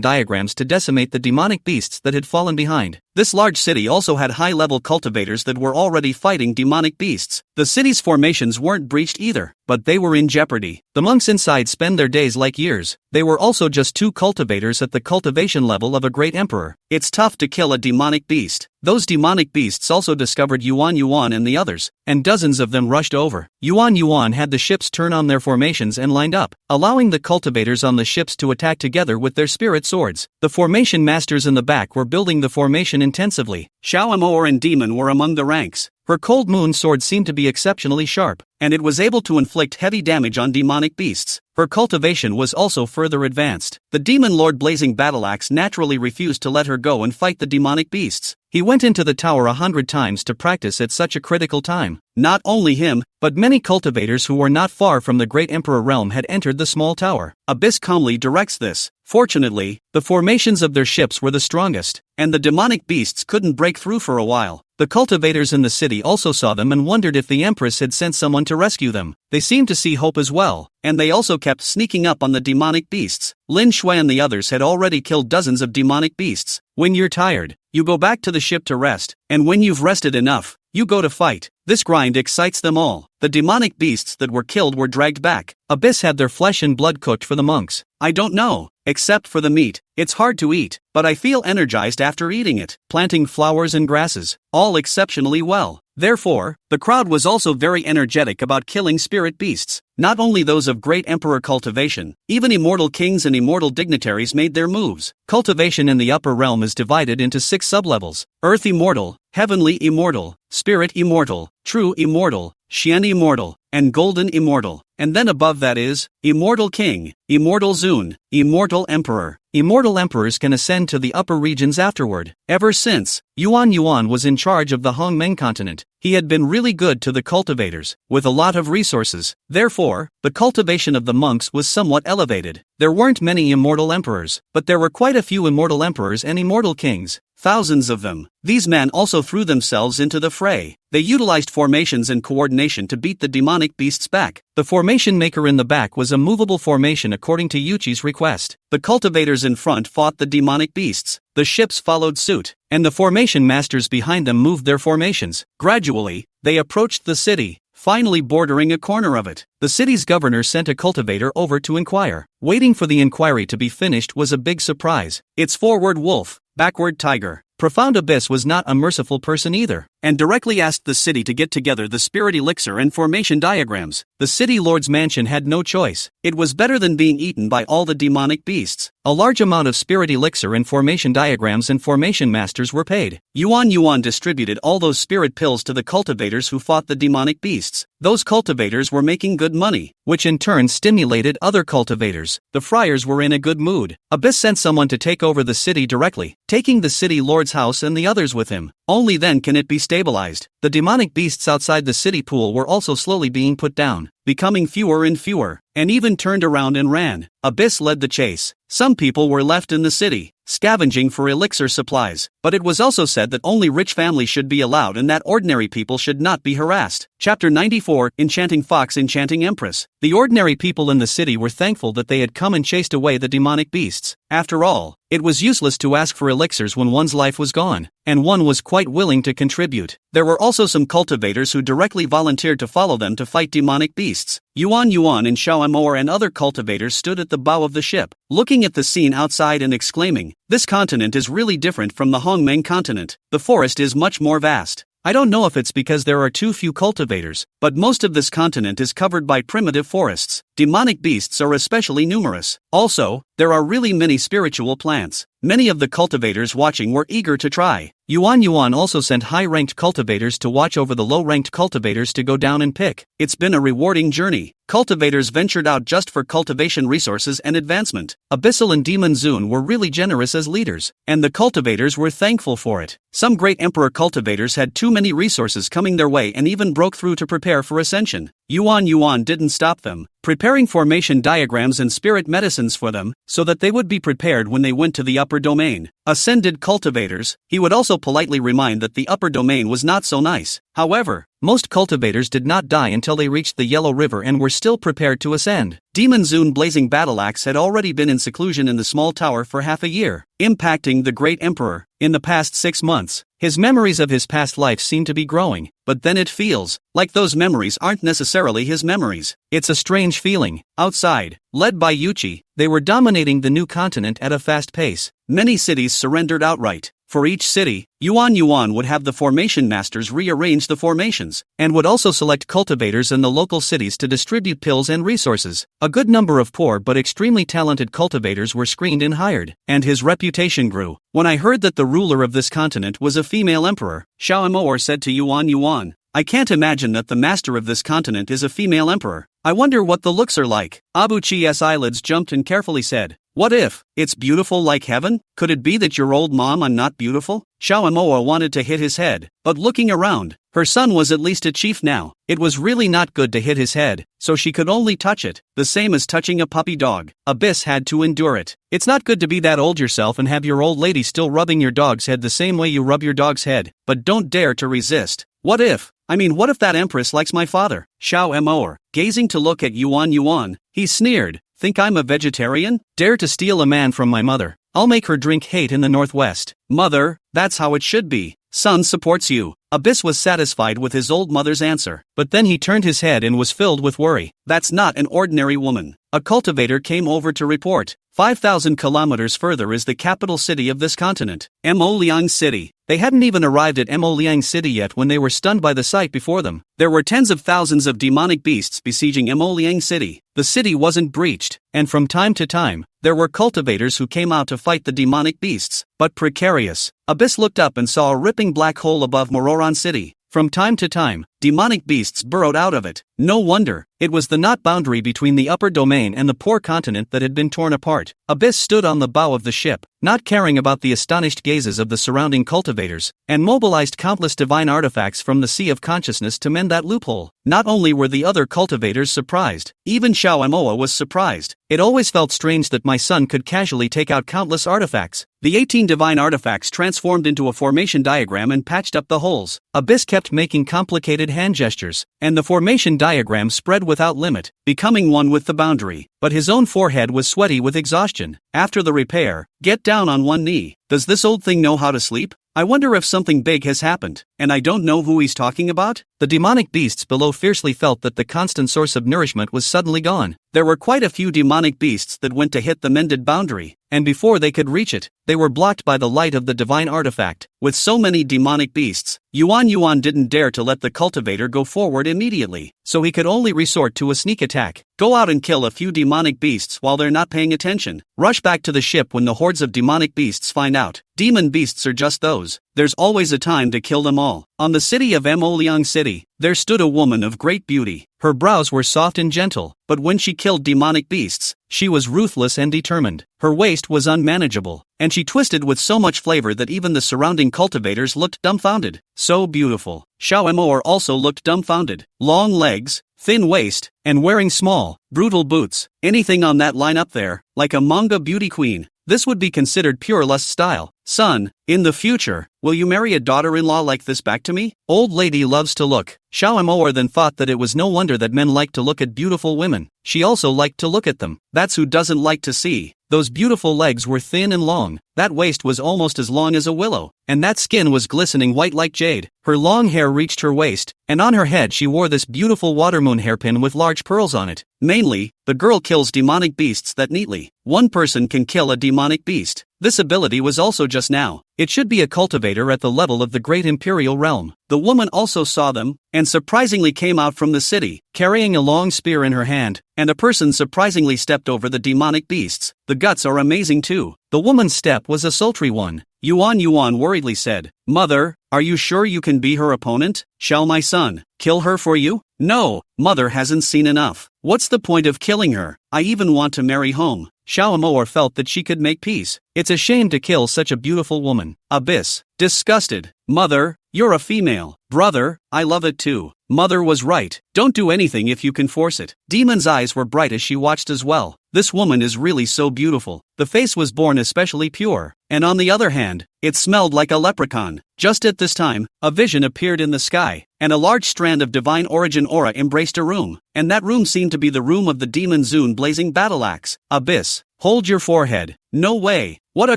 diagrams to decimate the demonic beasts that had fallen behind. This large city also had high-level cultivators that were already fighting demonic beasts. The city's formations weren't breached either, but they were in jeopardy. The monks inside spend their days like years. They were also just 2 cultivators at the cultivation level of a great emperor. It's tough to kill a demonic beast. Those demonic beasts also discovered Yuan and the others, and dozens of them rushed over. Yuan had the ships turn on their formations and lined up, allowing the cultivators on the ships to attack together with their spirit swords. The formation masters in the back were building the formation intensively, Xiaomoer and Demon were among the ranks. Her cold moon sword seemed to be exceptionally sharp, and it was able to inflict heavy damage on demonic beasts. Her cultivation was also further advanced. The demon lord Blazing Battleaxe naturally refused to let her go and fight the demonic beasts. He went into the tower 100 times to practice at such a critical time. Not only him, but many cultivators who were not far from the Great Emperor realm had entered the small tower. Abyss calmly directs this. Fortunately, the formations of their ships were the strongest, and the demonic beasts couldn't break through for a while. The cultivators in the city also saw them and wondered if the Empress had sent someone to rescue them. They seemed to see hope as well, and they also kept sneaking up on the demonic beasts. Lin Shui and the others had already killed dozens of demonic beasts. When you're tired, you go back to the ship to rest, and when you've rested enough, you go to fight. This grind excites them all. The demonic beasts that were killed were dragged back. Abyss had their flesh and blood cooked for the monks. I don't know, except for the meat. It's hard to eat, but I feel energized after eating it. Planting flowers and grasses, all exceptionally well. Therefore, the crowd was also very energetic about killing spirit beasts. Not only those of Great Emperor cultivation, even immortal kings and immortal dignitaries made their moves. Cultivation in the upper realm is divided into 6 sublevels: Earth Immortal, Heavenly Immortal, Spirit Immortal, True Immortal, Xian Immortal, and Golden Immortal. And then above that is Immortal King, Immortal Zun, Immortal Emperor. Immortal emperors can ascend to the upper regions afterward. Ever since Yuan was in charge of the Hongmeng continent, he had been really good to the cultivators, with a lot of resources. Therefore, the cultivation of the monks was somewhat elevated. There weren't many immortal emperors, but there were quite a few immortal emperors and immortal kings. Thousands of them. These men also threw themselves into the fray. They utilized formations and coordination to beat the demonic beasts back. The formation maker in the back was a movable formation according to Yuchi's request. The cultivators in front fought the demonic beasts. The ships followed suit, and the formation masters behind them moved their formations. Gradually, they approached the city, finally bordering a corner of it. The city's governor sent a cultivator over to inquire. Waiting for the inquiry to be finished was a big surprise. It's forward wolf, backward tiger. Profound Abyss was not a merciful person either, and directly asked the city to get together the spirit elixir and formation diagrams. The city lord's mansion had no choice. It was better than being eaten by all the demonic beasts. A large amount of spirit elixir and formation diagrams and formation masters were paid. Yuan distributed all those spirit pills to the cultivators who fought the demonic beasts. Those cultivators were making good money, which in turn stimulated other cultivators. The friars were in a good mood. Abyss sent someone to take over the city directly, taking the city lord's house and the others with him. Only then can it be stabilized. The demonic beasts outside the city pool were also slowly being put down, becoming fewer and fewer, and even turned around and ran. Abyss led the chase. Some people were left in the city, scavenging for elixir supplies, but it was also said that only rich families should be allowed and that ordinary people should not be harassed. Chapter 94, Enchanting Fox, Enchanting Empress. The ordinary people in the city were thankful that they had come and chased away the demonic beasts. After all, it was useless to ask for elixirs when one's life was gone, and one was quite willing to contribute. There were also some cultivators who directly volunteered to follow them to fight demonic beasts. Yuan and Xiaomoer and other cultivators stood at the bow of the ship, looking at the scene outside and exclaiming, "This continent is really different from the Hongmeng continent. The forest is much more vast." I don't know if it's because there are too few cultivators, but most of this continent is covered by primitive forests. Demonic beasts are especially numerous. Also, there are really many spiritual plants. Many of the cultivators watching were eager to try. Yuan also sent high-ranked cultivators to watch over the low-ranked cultivators to go down and pick. It's been a rewarding journey. Cultivators ventured out just for cultivation resources and advancement. Abyssal and Demon Zun were really generous as leaders, and the cultivators were thankful for it. Some great emperor cultivators had too many resources coming their way and even broke through to prepare for ascension. Yuan didn't stop them, preparing formation diagrams and spirit medicines for them, so that they would be prepared when they went to the upper domain. Ascended cultivators, he would also politely remind that the upper domain was not so nice. However, most cultivators did not die until they reached the Yellow River and were still prepared to ascend. Demon Zun Blazing Battleaxe had already been in seclusion in the small tower for half a year, impacting the great emperor. In the past 6 months, his memories of his past life seem to be growing, but then it feels like those memories aren't necessarily his memories. It's a strange feeling. Outside, led by Yuchi, they were dominating the new continent at a fast pace. Many cities surrendered outright. For each city, Yuan would have the formation masters rearrange the formations, and would also select cultivators in the local cities to distribute pills and resources. A good number of poor but extremely talented cultivators were screened and hired, and his reputation grew. When I heard that the ruler of this continent was a female emperor, Xiao Emoer said to Yuan, I can't imagine that the master of this continent is a female emperor. I wonder what the looks are like. Abu Chi's eyelids jumped and carefully said, what if it's beautiful like heaven? Could it be that your old mom I'm not beautiful? Xiao Emoa wanted to hit his head, but looking around, her son was at least a chief now. It was really not good to hit his head, so she could only touch it, the same as touching a puppy dog. Abyss had to endure it. It's not good to be that old yourself and have your old lady still rubbing your dog's head the same way you rub your dog's head, but don't dare to resist. What if that empress likes my father? Xiao Emoer, gazing to look at Yuan, he sneered, think I'm a vegetarian? Dare to steal a man from my mother. I'll make her drink hate in the northwest. Mother, that's how it should be. Son supports you. Abyss was satisfied with his old mother's answer, but then he turned his head and was filled with worry. That's not an ordinary woman. A cultivator came over to report. 5,000 kilometers further is the capital city of this continent, Liang City. They hadn't even arrived at Liang City yet when they were stunned by the sight before them. There were tens of thousands of demonic beasts besieging Liang City. The city wasn't breached, and from time to time, there were cultivators who came out to fight the demonic beasts, but precarious. Abyss looked up and saw a ripping black hole above Mororan City. From time to time, demonic beasts burrowed out of it. No wonder, it was the knot boundary between the upper domain and the poor continent that had been torn apart. Abyss stood on the bow of the ship, not caring about the astonished gazes of the surrounding cultivators, and mobilized countless divine artifacts from the sea of consciousness to mend that loophole. Not only were the other cultivators surprised, even Xiao Emoa was surprised. It always felt strange that my son could casually take out countless artifacts. The 18 divine artifacts transformed into a formation diagram and patched up the holes. Abyss kept making complicated hand gestures, and the formation diagram spread without limit, becoming one with the boundary. But his own forehead was sweaty with exhaustion. After the repair, get down on one knee. Does this old thing know how to sleep? I wonder if something big has happened, and I don't know who he's talking about? The demonic beasts below fiercely felt that the constant source of nourishment was suddenly gone. There were quite a few demonic beasts that went to hit the mended boundary, and before they could reach it, they were blocked by the light of the divine artifact. With so many demonic beasts, Yuan didn't dare to let the cultivator go forward immediately, so he could only resort to a sneak attack. Go out and kill a few demonic beasts while they're not paying attention. Rush back to the ship when the hordes of demonic beasts find out. Demon beasts are just those. There's always a time to kill them all. On the city of Liang City, there stood a woman of great beauty. Her brows were soft and gentle, but when she killed demonic beasts, she was ruthless and determined. Her waist was unmanageable, and she twisted with so much flavor that even the surrounding cultivators looked dumbfounded. So beautiful. Xiao Emoer also looked dumbfounded. Long legs, thin waist, and wearing small, brutal boots. Anything on that line up there, like a manga beauty queen. This would be considered pure lust style. Son, in the future, will you marry a daughter-in-law like this back to me? Old lady loves to look. Xiao Emoer then thought that it was no wonder that men liked to look at beautiful women. She also liked to look at them. That's who doesn't like to see. Those beautiful legs were thin and long. That waist was almost as long as a willow, and that skin was glistening white like jade. Her long hair reached her waist, and on her head she wore this beautiful watermoon hairpin with large pearls on it. Mainly, the girl kills demonic beasts that neatly. One person can kill a demonic beast. This ability was also just now. It should be a cultivator at the level of the great imperial realm. The woman also saw them, and surprisingly came out from the city, carrying a long spear in her hand, and a person surprisingly stepped over the demonic beasts. The guts are amazing too. The woman's step was a sultry one. Yuan worriedly said, Mother, are you sure you can be her opponent? Shall my son kill her for you? No, Mother hasn't seen enough. What's the point of killing her? I even want to marry home. Xiao Emoer felt that she could make peace. It's a shame to kill such a beautiful woman. Abyss, disgusted. Mother, you're a female. Brother, I love it too. Mother was right. Don't do anything if you can force it. Demon's eyes were bright as she watched as well. This woman is really so beautiful. The face was born especially pure, and on the other hand, it smelled like a leprechaun. Just at this time, a vision appeared in the sky, and a large strand of divine origin aura embraced a room, and that room seemed to be the room of the demon Zune blazing battle axe. Abyss, hold your forehead. No way. What a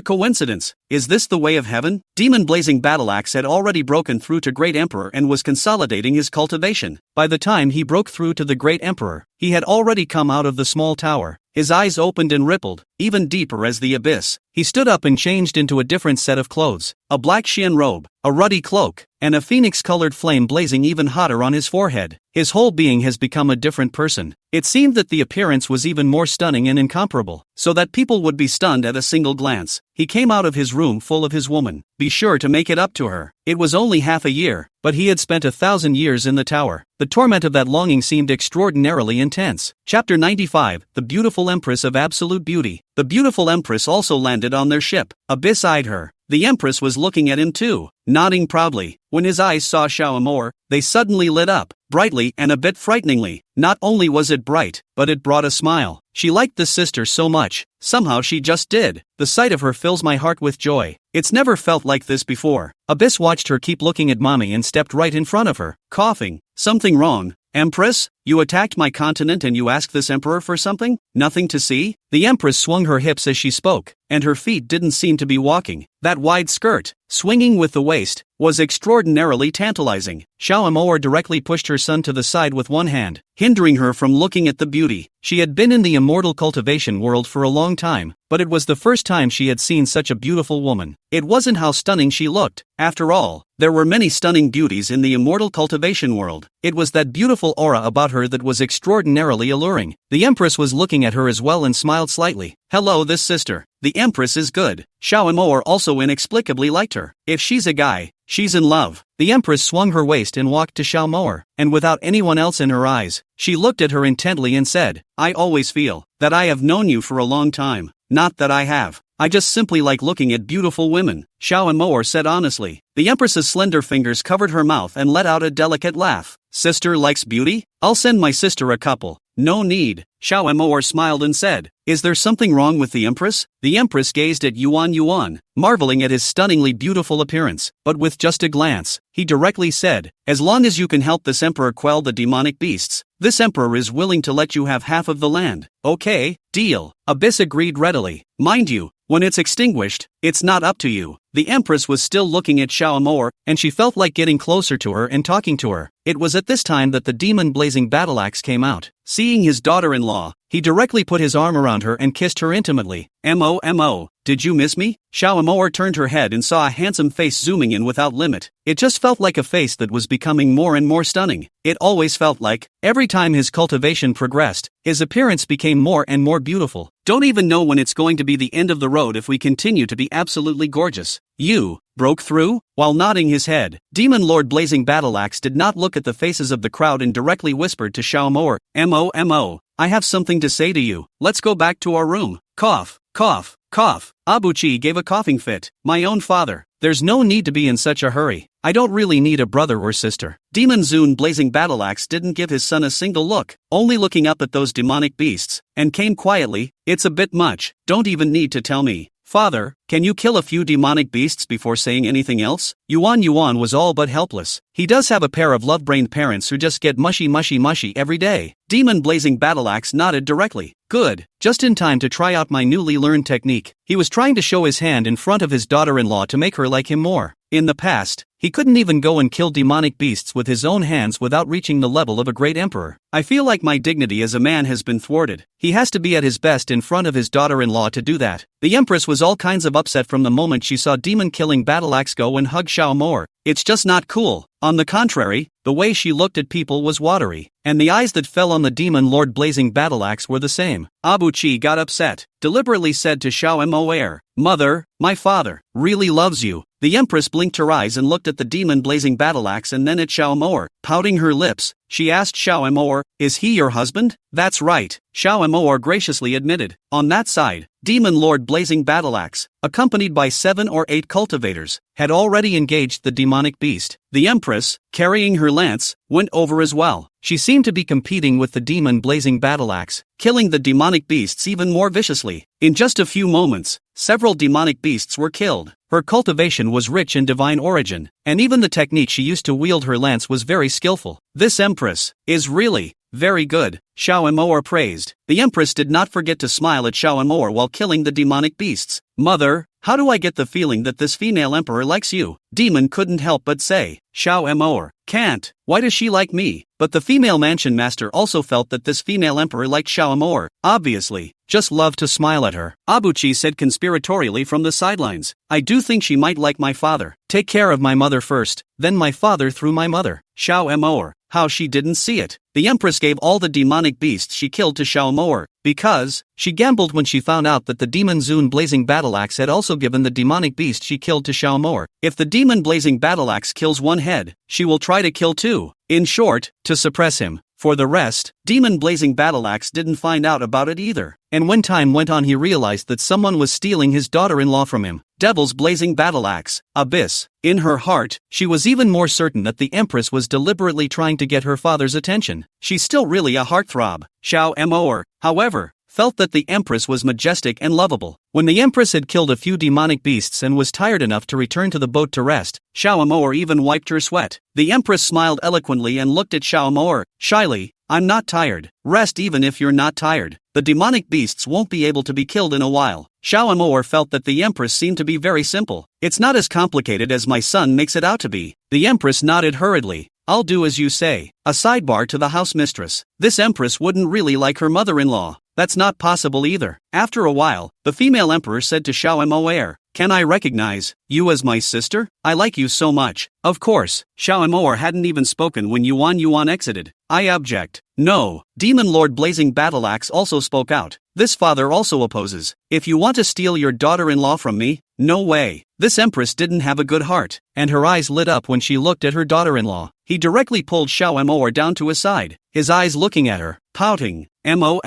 coincidence. Is this the way of heaven? Demon Blazing Battleaxe had already broken through to Great Emperor and was consolidating his cultivation. By the time he broke through to the great emperor, he had already come out of the small tower. His eyes opened and rippled, even deeper as the abyss. He stood up and changed into a different set of clothes, a black Xian robe, a ruddy cloak, and a phoenix-colored flame blazing even hotter on his forehead. His whole being has become a different person. It seemed that the appearance was even more stunning and incomparable, so that people would be stunned at a single glance. He came out of his room full of his woman. Be sure to make it up to her. It was only half a year, but he had spent 1,000 years in the tower. The torment of that longing seemed extraordinarily intense. Chapter 95, The Beautiful Empress of Absolute Beauty. The beautiful empress also landed on their ship. Abyss eyed her. The empress was looking at him too, nodding proudly. When his eyes saw Xiaomor, they suddenly lit up, brightly and a bit frighteningly. Not only was it bright, but it brought a smile. She liked the sister so much. Somehow she just did. The sight of her fills my heart with joy. It's never felt like this before. Abyss watched her keep looking at mommy and stepped right in front of her, coughing. Something wrong? Empress, you attacked my continent and you asked this emperor for something? Nothing to see? The empress swung her hips as she spoke, and her feet didn't seem to be walking. That wide skirt, swinging with the waist, was extraordinarily tantalizing. Xiaomor directly pushed her son to the side with one hand, hindering her from looking at the beauty. She had been in the immortal cultivation world for a long time, but it was the first time she had seen such a beautiful woman. It wasn't how stunning she looked. After all, there were many stunning beauties in the immortal cultivation world. It was that beautiful aura about her that was extraordinarily alluring. The empress was looking at her as well and smiled slightly. Hello, this sister. The empress is good. Xiaomor also inexplicably liked her. If she's a guy, she's in love. The empress swung her waist and walked to Xiaomor, and without anyone else in her eyes, she looked at her intently and said, I always feel that I have known you for a long time. Not that I have. I just simply like looking at beautiful women, Xiaomor said honestly. The empress's slender fingers covered her mouth and let out a delicate laugh. Sister likes beauty? I'll send my sister a couple. No need. Xiaomor smiled and said, Is there something wrong with the empress? The empress gazed at Yuan, marveling at his stunningly beautiful appearance, but with just a glance, he directly said, As long as you can help this emperor quell the demonic beasts, this emperor is willing to let you have half of the land. Okay, deal. Abyss agreed readily. Mind you, when it's extinguished, it's not up to you. The empress was still looking at Xiaomor, and she felt like getting closer to her and talking to her. It was at this time that the demon-blazing battle axe came out. Seeing his daughter-in-law, he directly put his arm around her and kissed her intimately. Mo, did you miss me? Xiaomor turned her head and saw a handsome face zooming in without limit. It just felt like a face that was becoming more and more stunning. It always felt like, every time his cultivation progressed, his appearance became more and more beautiful. Don't even know when it's going to be the end of the road if we continue to be absolutely gorgeous. You broke through? While nodding his head, Demon Lord Blazing Battleaxe did not look at the faces of the crowd and directly whispered to Xiaomor, Mo, I have something to say to you. Let's go back to our room. Cough, cough, cough. Abuchi gave a coughing fit. My own father. There's no need to be in such a hurry. I don't really need a brother or sister. Demon Zune Blazing Battleaxe didn't give his son a single look, only looking up at those demonic beasts, and came quietly, It's a bit much. Don't even need to tell me. Father, can you kill a few demonic beasts before saying anything else? Yuan was all but helpless. He does have a pair of love-brained parents who just get mushy every day. Demon Blazing Battleaxe nodded directly. Good, just in time to try out my newly learned technique. He was trying to show his hand in front of his daughter-in-law to make her like him more. In the past, he couldn't even go and kill demonic beasts with his own hands without reaching the level of a great emperor. I feel like my dignity as a man has been thwarted. He has to be at his best in front of his daughter-in-law to do that. The empress was all kinds of upset from the moment she saw demon-killing Battleaxe go and hug Xiaomor. It's just not cool. On the contrary, the way she looked at people was watery, and the eyes that fell on the Demon Lord Blazing Battleaxe were the same. Abuchi got upset, deliberately said to Xiaomor, Mother, my father really loves you. The empress blinked her eyes and looked at the Demon Blazing Battleaxe and then at Xiaomor. Pouting her lips, she asked Xiaomor, Is he your husband? That's right, Xiaomor graciously admitted. On that side, Demon Lord Blazing Battleaxe, accompanied by 7 or 8 cultivators, had already engaged the demonic beast. The empress, carrying her lance, went over as well. She seemed to be competing with the Demon Blazing Battleaxe, killing the demonic beasts even more viciously. In just a few moments, several demonic beasts were killed. Her cultivation was rich in divine origin, and even the technique she used to wield her lance was very skillful. This empress is really very good, Xiaomor praised. The empress did not forget to smile at Xiaomor while killing the demonic beasts. Mother, how do I get the feeling that this female emperor likes you? Demon couldn't help but say. Xiao Emor, can't. Why does she like me? But the female mansion master also felt that this female emperor liked Xiao Emor, obviously. Just loved to smile at her. Abuchi said conspiratorially from the sidelines. I do think she might like my father. Take care of my mother first, then my father through my mother. Xiao Emor, how she didn't see it. The empress gave all the demonic beasts she killed to Xiao Emor, because she gambled when she found out that the demon Zun blazing battle axe had also given the demonic beast she killed to Xiao Emor. If the demon blazing battle axe kills one head, she will try to kill two. In short, to suppress him. For the rest, demon blazing battle axe didn't find out about it either. And when time went on, he realized that someone was stealing his daughter-in-law from him. Devil's blazing battle axe, abyss. In her heart, she was even more certain that the empress was deliberately trying to get her father's attention. She's still really a heartthrob. Xiao Emor, however, felt that the empress was majestic and lovable. When the empress had killed a few demonic beasts and was tired enough to return to the boat to rest, Xiao Emor even wiped her sweat. The empress smiled eloquently and looked at Xiao Emor, shyly. I'm not tired. Rest even if you're not tired. The demonic beasts won't be able to be killed in a while. Xiao Emor felt that the empress seemed to be very simple. It's not as complicated as my son makes it out to be. The empress nodded hurriedly. I'll do as you say. A sidebar to the house mistress. This empress wouldn't really like her mother-in-law. That's not possible either. After a while, the female emperor said to Xiao Emor, can I recognize you as my sister? I like you so much. Of course, Xiao Emor hadn't even spoken when Yuan exited. I object. No. Demon Lord Blazing Battle Axe also spoke out. This father also opposes. If you want to steal your daughter-in-law from me, no way. This empress didn't have a good heart, and her eyes lit up when she looked at her daughter-in-law. He directly pulled Xiao Emor down to his side, his eyes looking at her, pouting. Mo,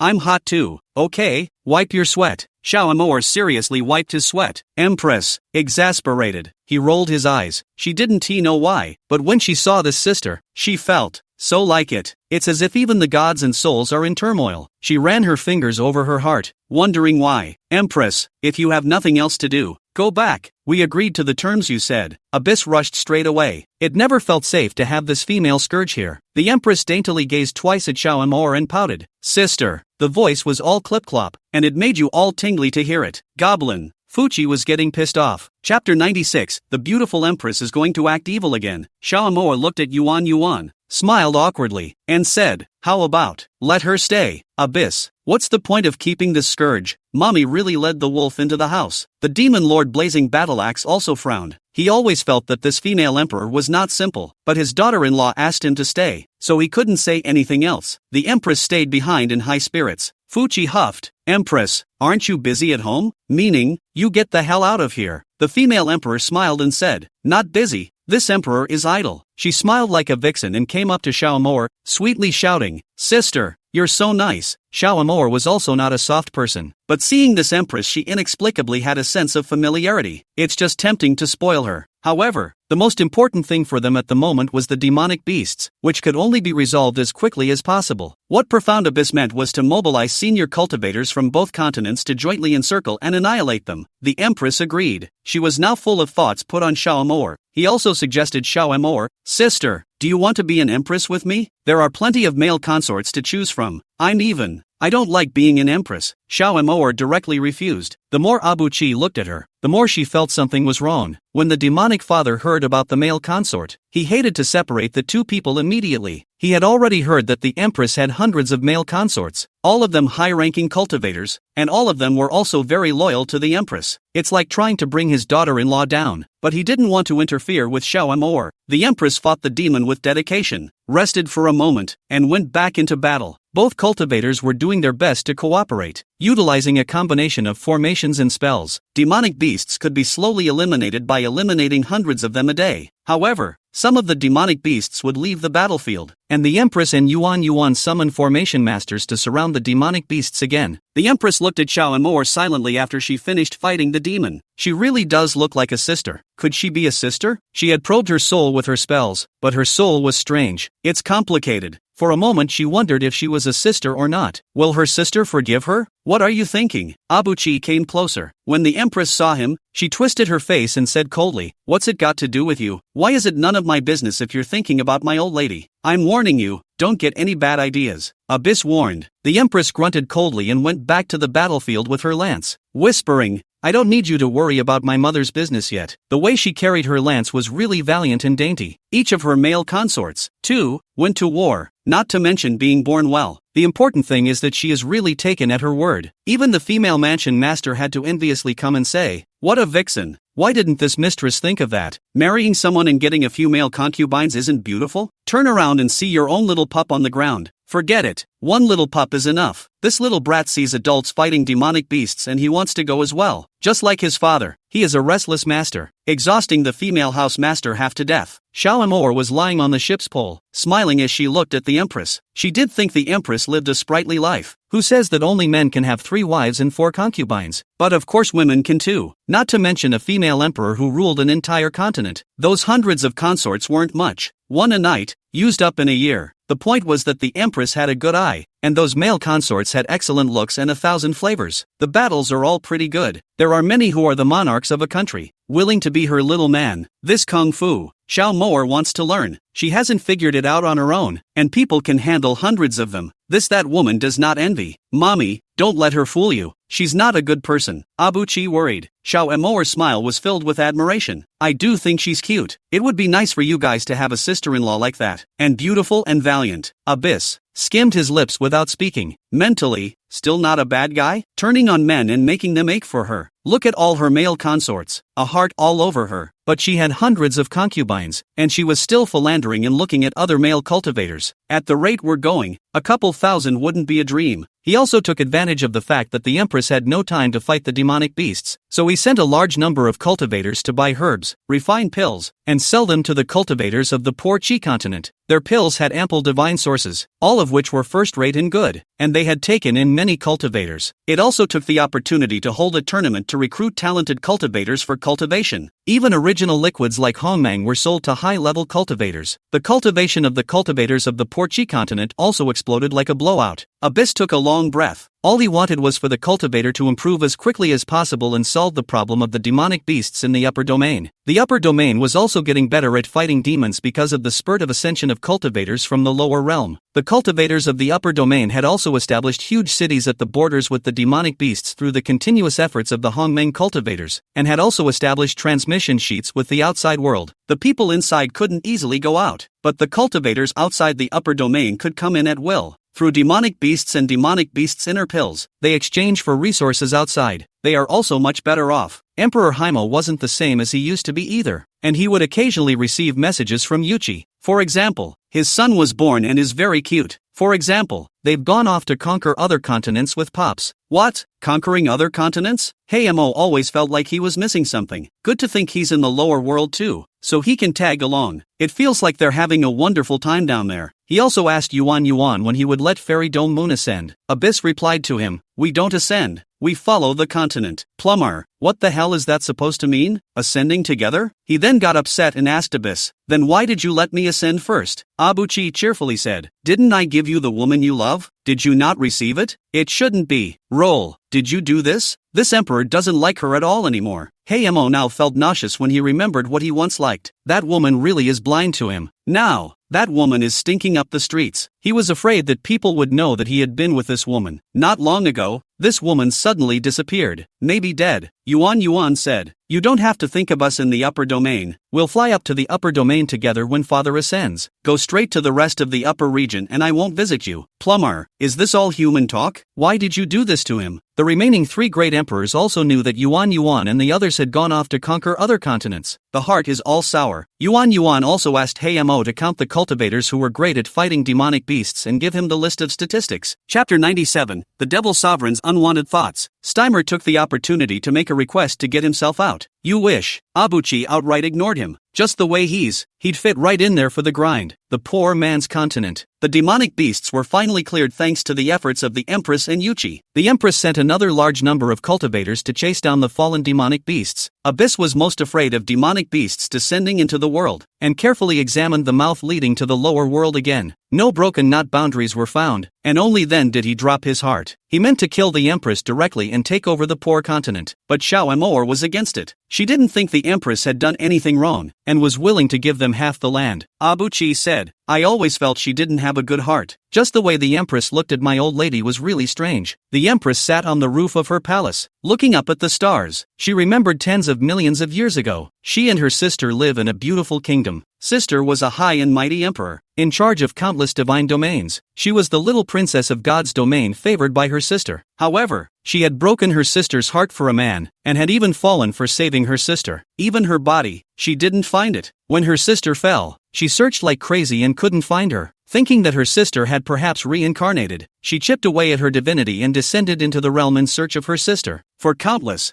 I'm hot too. Okay, wipe your sweat. Xiao Emor seriously wiped his sweat. Empress, exasperated. He rolled his eyes. She didn't know why, but when she saw this sister, she felt so like it. It's as if even the gods and souls are in turmoil. She ran her fingers over her heart, wondering why. Empress, if you have nothing else to do, go back. We agreed to the terms you said. Abyss rushed straight away. It never felt safe to have this female scourge here. The empress daintily gazed twice at Xiao Emor and pouted. Sister. The voice was all clip-clop, and it made you all tingly to hear it. Goblin. Fuchi was getting pissed off. Chapter 96, the beautiful empress is going to act evil again. Xiao Emor looked at Yuan, smiled awkwardly, and said, how about, let her stay. Abyss. What's the point of keeping this scourge? Mommy really led the wolf into the house. The demon lord Blazing Battle Axe also frowned. He always felt that this female emperor was not simple, but his daughter-in-law asked him to stay, so he couldn't say anything else. The empress stayed behind in high spirits. Fuchi huffed. Empress, aren't you busy at home? Meaning, you get the hell out of here. The female emperor smiled and said, not busy. This emperor is idle. She smiled like a vixen and came up to Xiao Emor, sweetly shouting, sister, you're so nice. Xiao Emor was also not a soft person, but seeing this empress she inexplicably had a sense of familiarity. It's just tempting to spoil her. However, the most important thing for them at the moment was the demonic beasts, which could only be resolved as quickly as possible. What Profound Abyss meant was to mobilize senior cultivators from both continents to jointly encircle and annihilate them. The empress agreed. She was now full of thoughts put on Xiao Emor. He also suggested Xiao Emor, sister, do you want to be an empress with me? There are plenty of male consorts to choose from. I don't like being an empress. Xiao Emor directly refused. The more Abuchi looked at her, the more she felt something was wrong. When the demonic father heard about the male consort, he hated to separate the two people immediately. He had already heard that the empress had hundreds of male consorts, all of them high-ranking cultivators, and all of them were also very loyal to the empress. It's like trying to bring his daughter-in-law down, but he didn't want to interfere with Xiao Emor. The empress fought the demon with dedication, rested for a moment, and went back into battle. Both cultivators were doing their best to cooperate, utilizing a combination of formations and spells. Demonic beasts could be slowly eliminated by eliminating hundreds of them a day. However, some of the demonic beasts would leave the battlefield, and the Empress and Yuan summoned formation masters to surround the demonic beasts again. The Empress looked at Xiao Emor silently after she finished fighting the demon. She really does look like a sister. Could she be a sister? She had probed her soul with her spells, but her soul was strange. It's complicated. For a moment she wondered if she was a sister or not. Will her sister forgive her? What are you thinking? Abuchi came closer. When the Empress saw him, she twisted her face and said coldly, "What's it got to do with you? Why is it none of my business if you're thinking about my old lady? I'm warning you, don't get any bad ideas." Abyss warned. The Empress grunted coldly and went back to the battlefield with her lance. Whispering, I don't need you to worry about my mother's business yet. The way she carried her lance was really valiant and dainty. Each of her male consorts, too, went to war, not to mention being born well. The important thing is that she is really taken at her word. Even the female mansion master had to enviously come and say, "What a vixen. Why didn't this mistress think of that? Marrying someone and getting a few male concubines isn't beautiful? Turn around and see your own little pup on the ground. Forget it. One little pup is enough. This little brat sees adults fighting demonic beasts and he wants to go as well. Just like his father, he is a restless master, exhausting the female house master half to death." Xiao Amor was lying on the ship's pole, smiling as she looked at the empress. She did think the empress lived a sprightly life. Who says that only men can have 3 wives and 4 concubines? But of course women can too. Not to mention a female emperor who ruled an entire continent. Those hundreds of consorts weren't much. One a night, used up in a year. The point was that the empress had a good eye, and those male consorts had excellent looks and 1,000 flavors. The battles are all pretty good. There are many who are the monarchs of a country, willing to be her little man. This kung fu, Xiao Moer wants to learn. She hasn't figured it out on her own, and people can handle hundreds of them. That woman does not envy. Mommy, don't let her fool you. She's not a good person. Abuchi worried. Xiao Amoer's smile was filled with admiration. I do think she's cute. It would be nice for you guys to have a sister-in-law like that. And beautiful and valiant. Abyss skimmed his lips without speaking. Mentally, still not a bad guy? Turning on men and making them ache for her. Look at all her male consorts, a heart all over her. But she had hundreds of concubines, and she was still philandering and looking at other male cultivators. At the rate we're going, a couple thousand wouldn't be a dream. He also took advantage of the fact that the empress had no time to fight the demonic beasts, so he sent a large number of cultivators to buy herbs, refine pills, and sell them to the cultivators of the poor Chi continent. Their pills had ample divine sources, all of which were first-rate and good, and they had taken in many cultivators. It also took the opportunity to hold a tournament to recruit talented cultivators for cultivation. Even original liquids like Hongmang were sold to high-level cultivators. The cultivation of the cultivators of the poor Chi continent also exploded like a blowout. Abyss took a long breath. All he wanted was for the cultivator to improve as quickly as possible and solve the problem of the demonic beasts in the upper domain. The upper domain was also getting better at fighting demons because of the spurt of ascension of cultivators from the lower realm. The cultivators of the upper domain had also established huge cities at the borders with the demonic beasts through the continuous efforts of the Hongmeng cultivators, and had also established transmission sheets with the outside world. The people inside couldn't easily go out, but the cultivators outside the upper domain could come in at will. Through demonic beasts and demonic beasts' inner pills, they exchange for resources outside. They are also much better off. Emperor Haimo wasn't the same as he used to be either, and he would occasionally receive messages from Yuchi. For example, his son was born and is very cute. For example, they've gone off to conquer other continents with Pops. What? Conquering other continents? Hayamo always felt like he was missing something. Good to think he's in the lower world too, so he can tag along. It feels like they're having a wonderful time down there. He also asked Yuan when he would let Fairy Dome Moon ascend. Abyss replied to him, "We don't ascend. We follow the continent." Plumber, what the hell is that supposed to mean? Ascending together? He then got upset and asked Abyss, "Then why did you let me ascend first?" Abuchi cheerfully said, "Didn't I give you the woman you love? Did you not receive it? It shouldn't be. Roll. Did you do this? This emperor doesn't like her at all anymore." Hayamo now felt nauseous when he remembered what he once liked. That woman really is blind to him. Now, that woman is stinking up the streets. He was afraid that people would know that he had been with this woman. Not long ago, this woman suddenly disappeared. Maybe dead. Yuan said, "You don't have to think of us in the upper domain. We'll fly up to the upper domain together when Father ascends. Go straight to the rest of the upper region and I won't visit you." Plumber, is this all human talk? Why did you do this to him? The remaining 3 great emperors also knew that Yuan and the others had gone off to conquer other continents. The heart is all sour. Yuan also asked Hayamo to count the cultivators who were great at fighting demonic beasts and give him the list of statistics. Chapter 97, The Devil Sovereign's Unwanted Thoughts. Steimer took the opportunity to make a request to get himself out. "You wish." Abuchi outright ignored him. Just the way he'd fit right in there for the grind. The poor man's continent. The demonic beasts were finally cleared thanks to the efforts of the Empress and Yuchi. The Empress sent another large number of cultivators to chase down the fallen demonic beasts. Abyss was most afraid of demonic beasts descending into the world. and carefully examined the mouth leading to the lower world again. No broken knot boundaries were found, and only then did he drop his heart. He meant to kill the Empress directly and take over the poor continent, but Xiao Amor was against it. She didn't think the Empress had done anything wrong, and was willing to give them half the land. Abuchi said, I always felt she didn't have a good heart. Just the way the Empress looked at my old lady was really strange. The Empress sat on the roof of her palace, looking up at the stars. She remembered tens of millions of years ago. She and her sister live in a beautiful kingdom. Sister was a high and mighty emperor, in charge of countless divine domains. She was the little princess of God's domain favored by her sister. However, she had broken her sister's heart for a man, and had even fallen for saving her sister. Even her body, she didn't find it. When her sister fell, she searched like crazy and couldn't find her. Thinking that her sister had perhaps reincarnated, she chipped away at her divinity and descended into the realm in search of her sister. For countless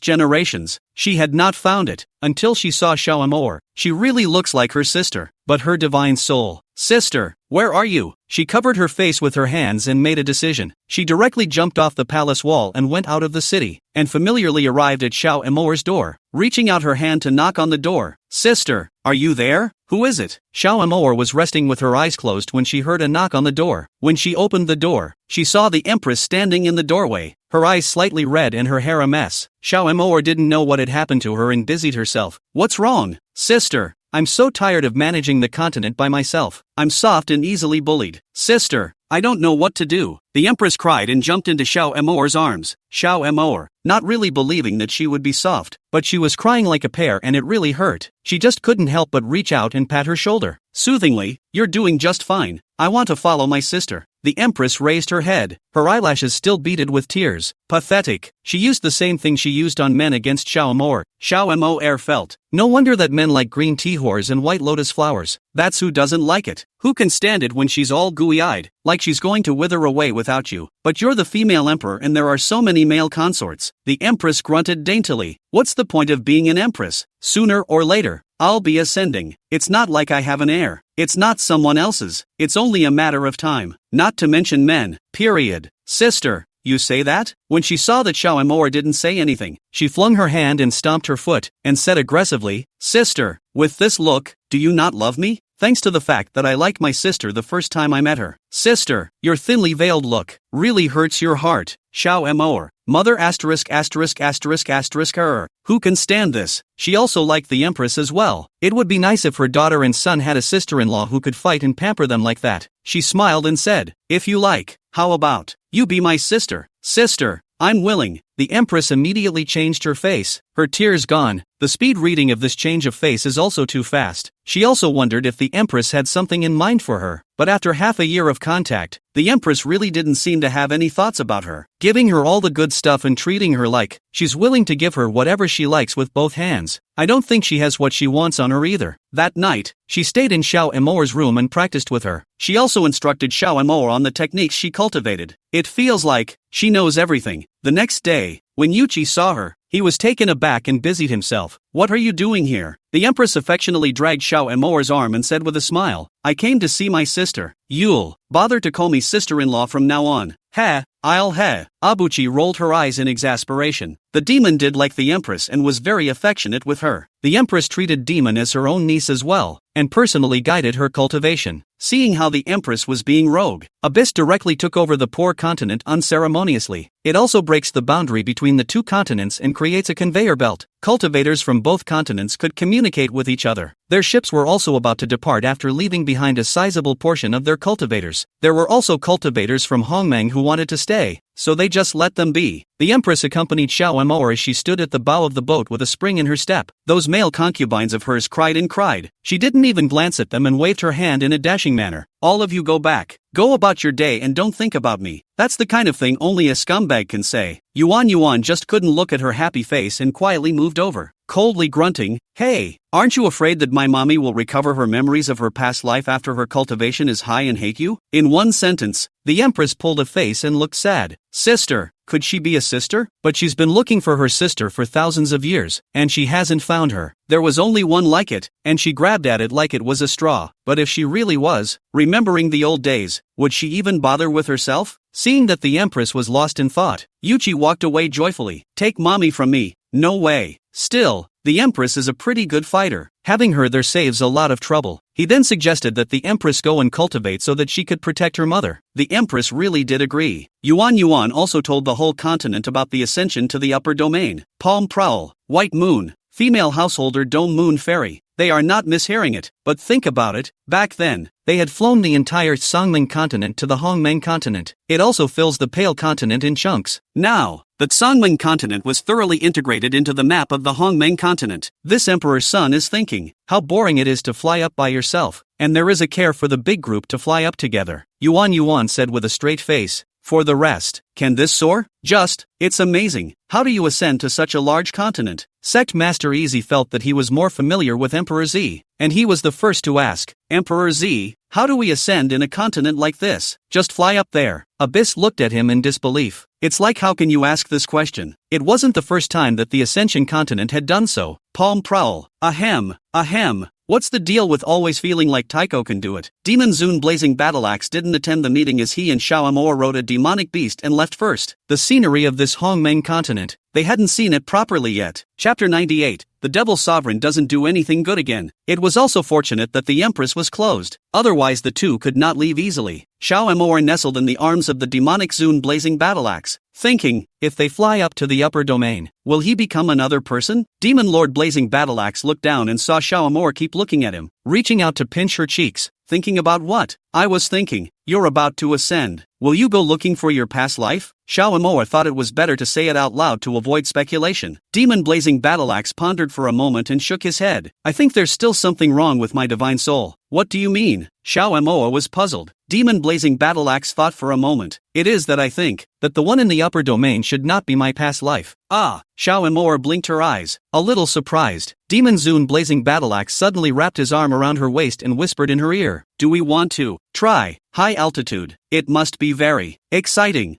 generations, she had not found it, until she saw Xiao Amor. She really looks like her sister, but her divine soul. Sister, where are you? She covered her face with her hands and made a decision. She directly jumped off the palace wall and went out of the city, and familiarly arrived at Xiao Amor's door, reaching out her hand to knock on the door. Sister, are you there? Who is it? Xiao Amor was resting with her eyes closed when she heard a knock on the door. When she opened the door, she saw the Empress standing in the doorway, her eyes slightly red and her hair a mess. Xiao Amor didn't know what had happened to her and busied herself. What's wrong? Sister, I'm so tired of managing the continent by myself. I'm soft and easily bullied. Sister, I don't know what to do. The Empress cried and jumped into Xiao Amor's arms. Xiao Amor, not really believing that she would be soft, but she was crying like a pear and it really hurt. She just couldn't help but reach out and pat her shoulder. Soothingly, you're doing just fine. I want to follow my sister. The Empress raised her head, her eyelashes still beaded with tears. Pathetic. She used the same thing she used on men against Xiao Amor. Xiao Amor felt. No wonder that men like green tea whores and white lotus flowers. That's who doesn't like it. Who can stand it when she's all gooey-eyed, like she's going to wither away without you? But you're the female emperor and there are so many male consorts. The Empress grunted daintily. What's the point of being an empress? Sooner or later, I'll be ascending. It's not like I have an heir. It's not someone else's. It's only a matter of time. Not to mention men. Period. Sister, you say that? When she saw that Xiao Amor didn't say anything, she flung her hand and stomped her foot, and said aggressively, Sister, with this look, do you not love me? Thanks to the fact that I liked my sister the first time I met her. Sister, your thinly veiled look really hurts your heart. Xiao Amor, mother her. Who can stand this? She also liked the Empress as well. It would be nice if her daughter and son had a sister-in-law who could fight and pamper them like that. She smiled and said, if you like, how about you be my sister? Sister, I'm willing. The Empress immediately changed her face, her tears gone. The speed reading of this change of face is also too fast. She also wondered if the Empress had something in mind for her, but after half a year of contact, the Empress really didn't seem to have any thoughts about her, giving her all the good stuff and treating her like she's willing to give her whatever she likes with both hands. I don't think she has what she wants on her either. That night, she stayed in Xiao Amor's room and practiced with her. She also instructed Xiao Amor on the techniques she cultivated. It feels like she knows everything. The next day, when Yuchi saw her, he was taken aback and busied himself. What are you doing here? The Empress affectionately dragged Xiao Amor's arm and said with a smile, I came to see my sister. You'll bother to call me sister-in-law from now on. I'll. Abuchi rolled her eyes in exasperation. The demon did like the Empress and was very affectionate with her. The Empress treated Demon as her own niece as well, and personally guided her cultivation. Seeing how the Empress was being rogue, Abyss directly took over the poor continent unceremoniously. It also breaks the boundary between the two continents and creates a conveyor belt. Cultivators from both continents could communicate with each other. Their ships were also about to depart after leaving behind a sizable portion of their cultivators. There were also cultivators from Hongmeng who wanted to stay, so they just let them be. The Empress accompanied Xiao Amor as she stood at the bow of the boat with a spring in her step. Those male concubines of hers cried and cried. She didn't even glance at them and waved her hand in a dashing manner. All of you go back. Go about your day and don't think about me. That's the kind of thing only a scumbag can say. Yuan just couldn't look at her happy face and quietly moved over, coldly grunting, Hey, aren't you afraid that my mommy will recover her memories of her past life after her cultivation is high and hate you? In one sentence, the Empress pulled a face and looked sad. Sister, could she be a sister? But she's been looking for her sister for thousands of years, and she hasn't found her. There was only one like it, and she grabbed at it like it was a straw. But if she really was, remembering the old days, would she even bother with herself? Seeing that the Empress was lost in thought, Yuchi walked away joyfully. Take mommy from me. No way. Still, the Empress is a pretty good fighter. Having her there saves a lot of trouble. He then suggested that the Empress go and cultivate so that she could protect her mother. The Empress really did agree. Yuan also told the whole continent about the ascension to the upper domain. Palm Prowl, White Moon, Female Householder Dome Moon Fairy. They are not mishearing it, but think about it. Back then, they had flown the entire Songming continent to the Hongmeng continent. It also fills the Pale continent in chunks. Now, the Songmeng continent was thoroughly integrated into the map of the Hongmeng continent. This Emperor's son is thinking, how boring it is to fly up by yourself, and there is a care for the big group to fly up together. Yuan said with a straight face. For the rest, can this soar? It's amazing. How do you ascend to such a large continent? Sect Master Easy felt that he was more familiar with Emperor Z, and he was the first to ask, Emperor Z, how do we ascend in a continent like this? Just fly up there. Abyss looked at him in disbelief. It's like, how can you ask this question? It wasn't the first time that the Ascension continent had done so. Palm Prowl, ahem. What's the deal with always feeling like Tycho can do it? Demon Zune Blazing Battleaxe didn't attend the meeting as he and Xiaomo rode a demonic beast and left first. The scenery of this Hongmeng continent, they hadn't seen it properly yet. Chapter 98, The Devil Sovereign doesn't do anything good again. It was also fortunate that the Empress was closed, otherwise the two could not leave easily. Xiaomo nestled in the arms of the demonic Zune Blazing Battleaxe, thinking, if they fly up to the upper domain, will he become another person? Demon Lord Blazing Battleaxe looked down and saw Xiaomo keep looking at him, reaching out to pinch her cheeks. Thinking about what? I was thinking, you're about to ascend. Will you go looking for your past life? Xiaomo thought it was better to say it out loud to avoid speculation. Demon Blazing Battleaxe pondered for a moment and shook his head. I think there's still something wrong with my divine soul. What do you mean? Xiaomo was puzzled. Demon Blazing Battleaxe thought for a moment. It is that I think that the one in the upper domain should not be my past life. Ah, Xiaomo blinked her eyes, a little surprised. Demon Zune Blazing Battleaxe suddenly wrapped his arm around her waist and whispered in her ear. Do we want to try high altitude? It must be very exciting.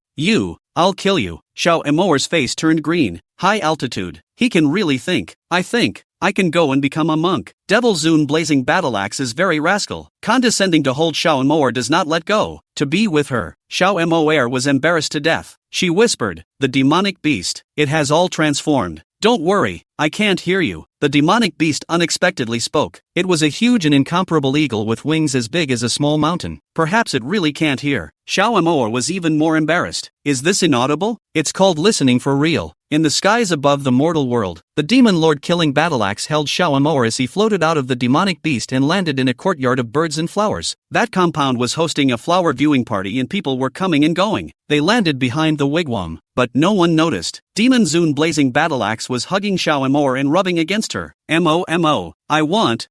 I'll kill you. Xiaomo's face turned green. High altitude. He can really think. I think I can go and become a monk. Devil Zune Blazing Battleaxe is very rascal. Condescending to hold Xiaomo does not let go. To be with her, Xiaomo was embarrassed to death. She whispered, the demonic beast, it has all transformed. Don't worry, I can't hear you. The demonic beast unexpectedly spoke. It was a huge and incomparable eagle with wings as big as a small mountain. Perhaps it really can't hear. Xiaomo was even more embarrassed. Is this inaudible? It's called listening for real. In the skies above the mortal world, the demon lord killing Battleaxe held Xiaomo as he floated out of the demonic beast and landed in a courtyard of birds and flowers. That compound was hosting a flower viewing party and people were coming and going. They landed behind the wigwam, but no one noticed. Demon Zune Blazing Battleaxe was hugging Xiaomo and rubbing against her. Mo, I want.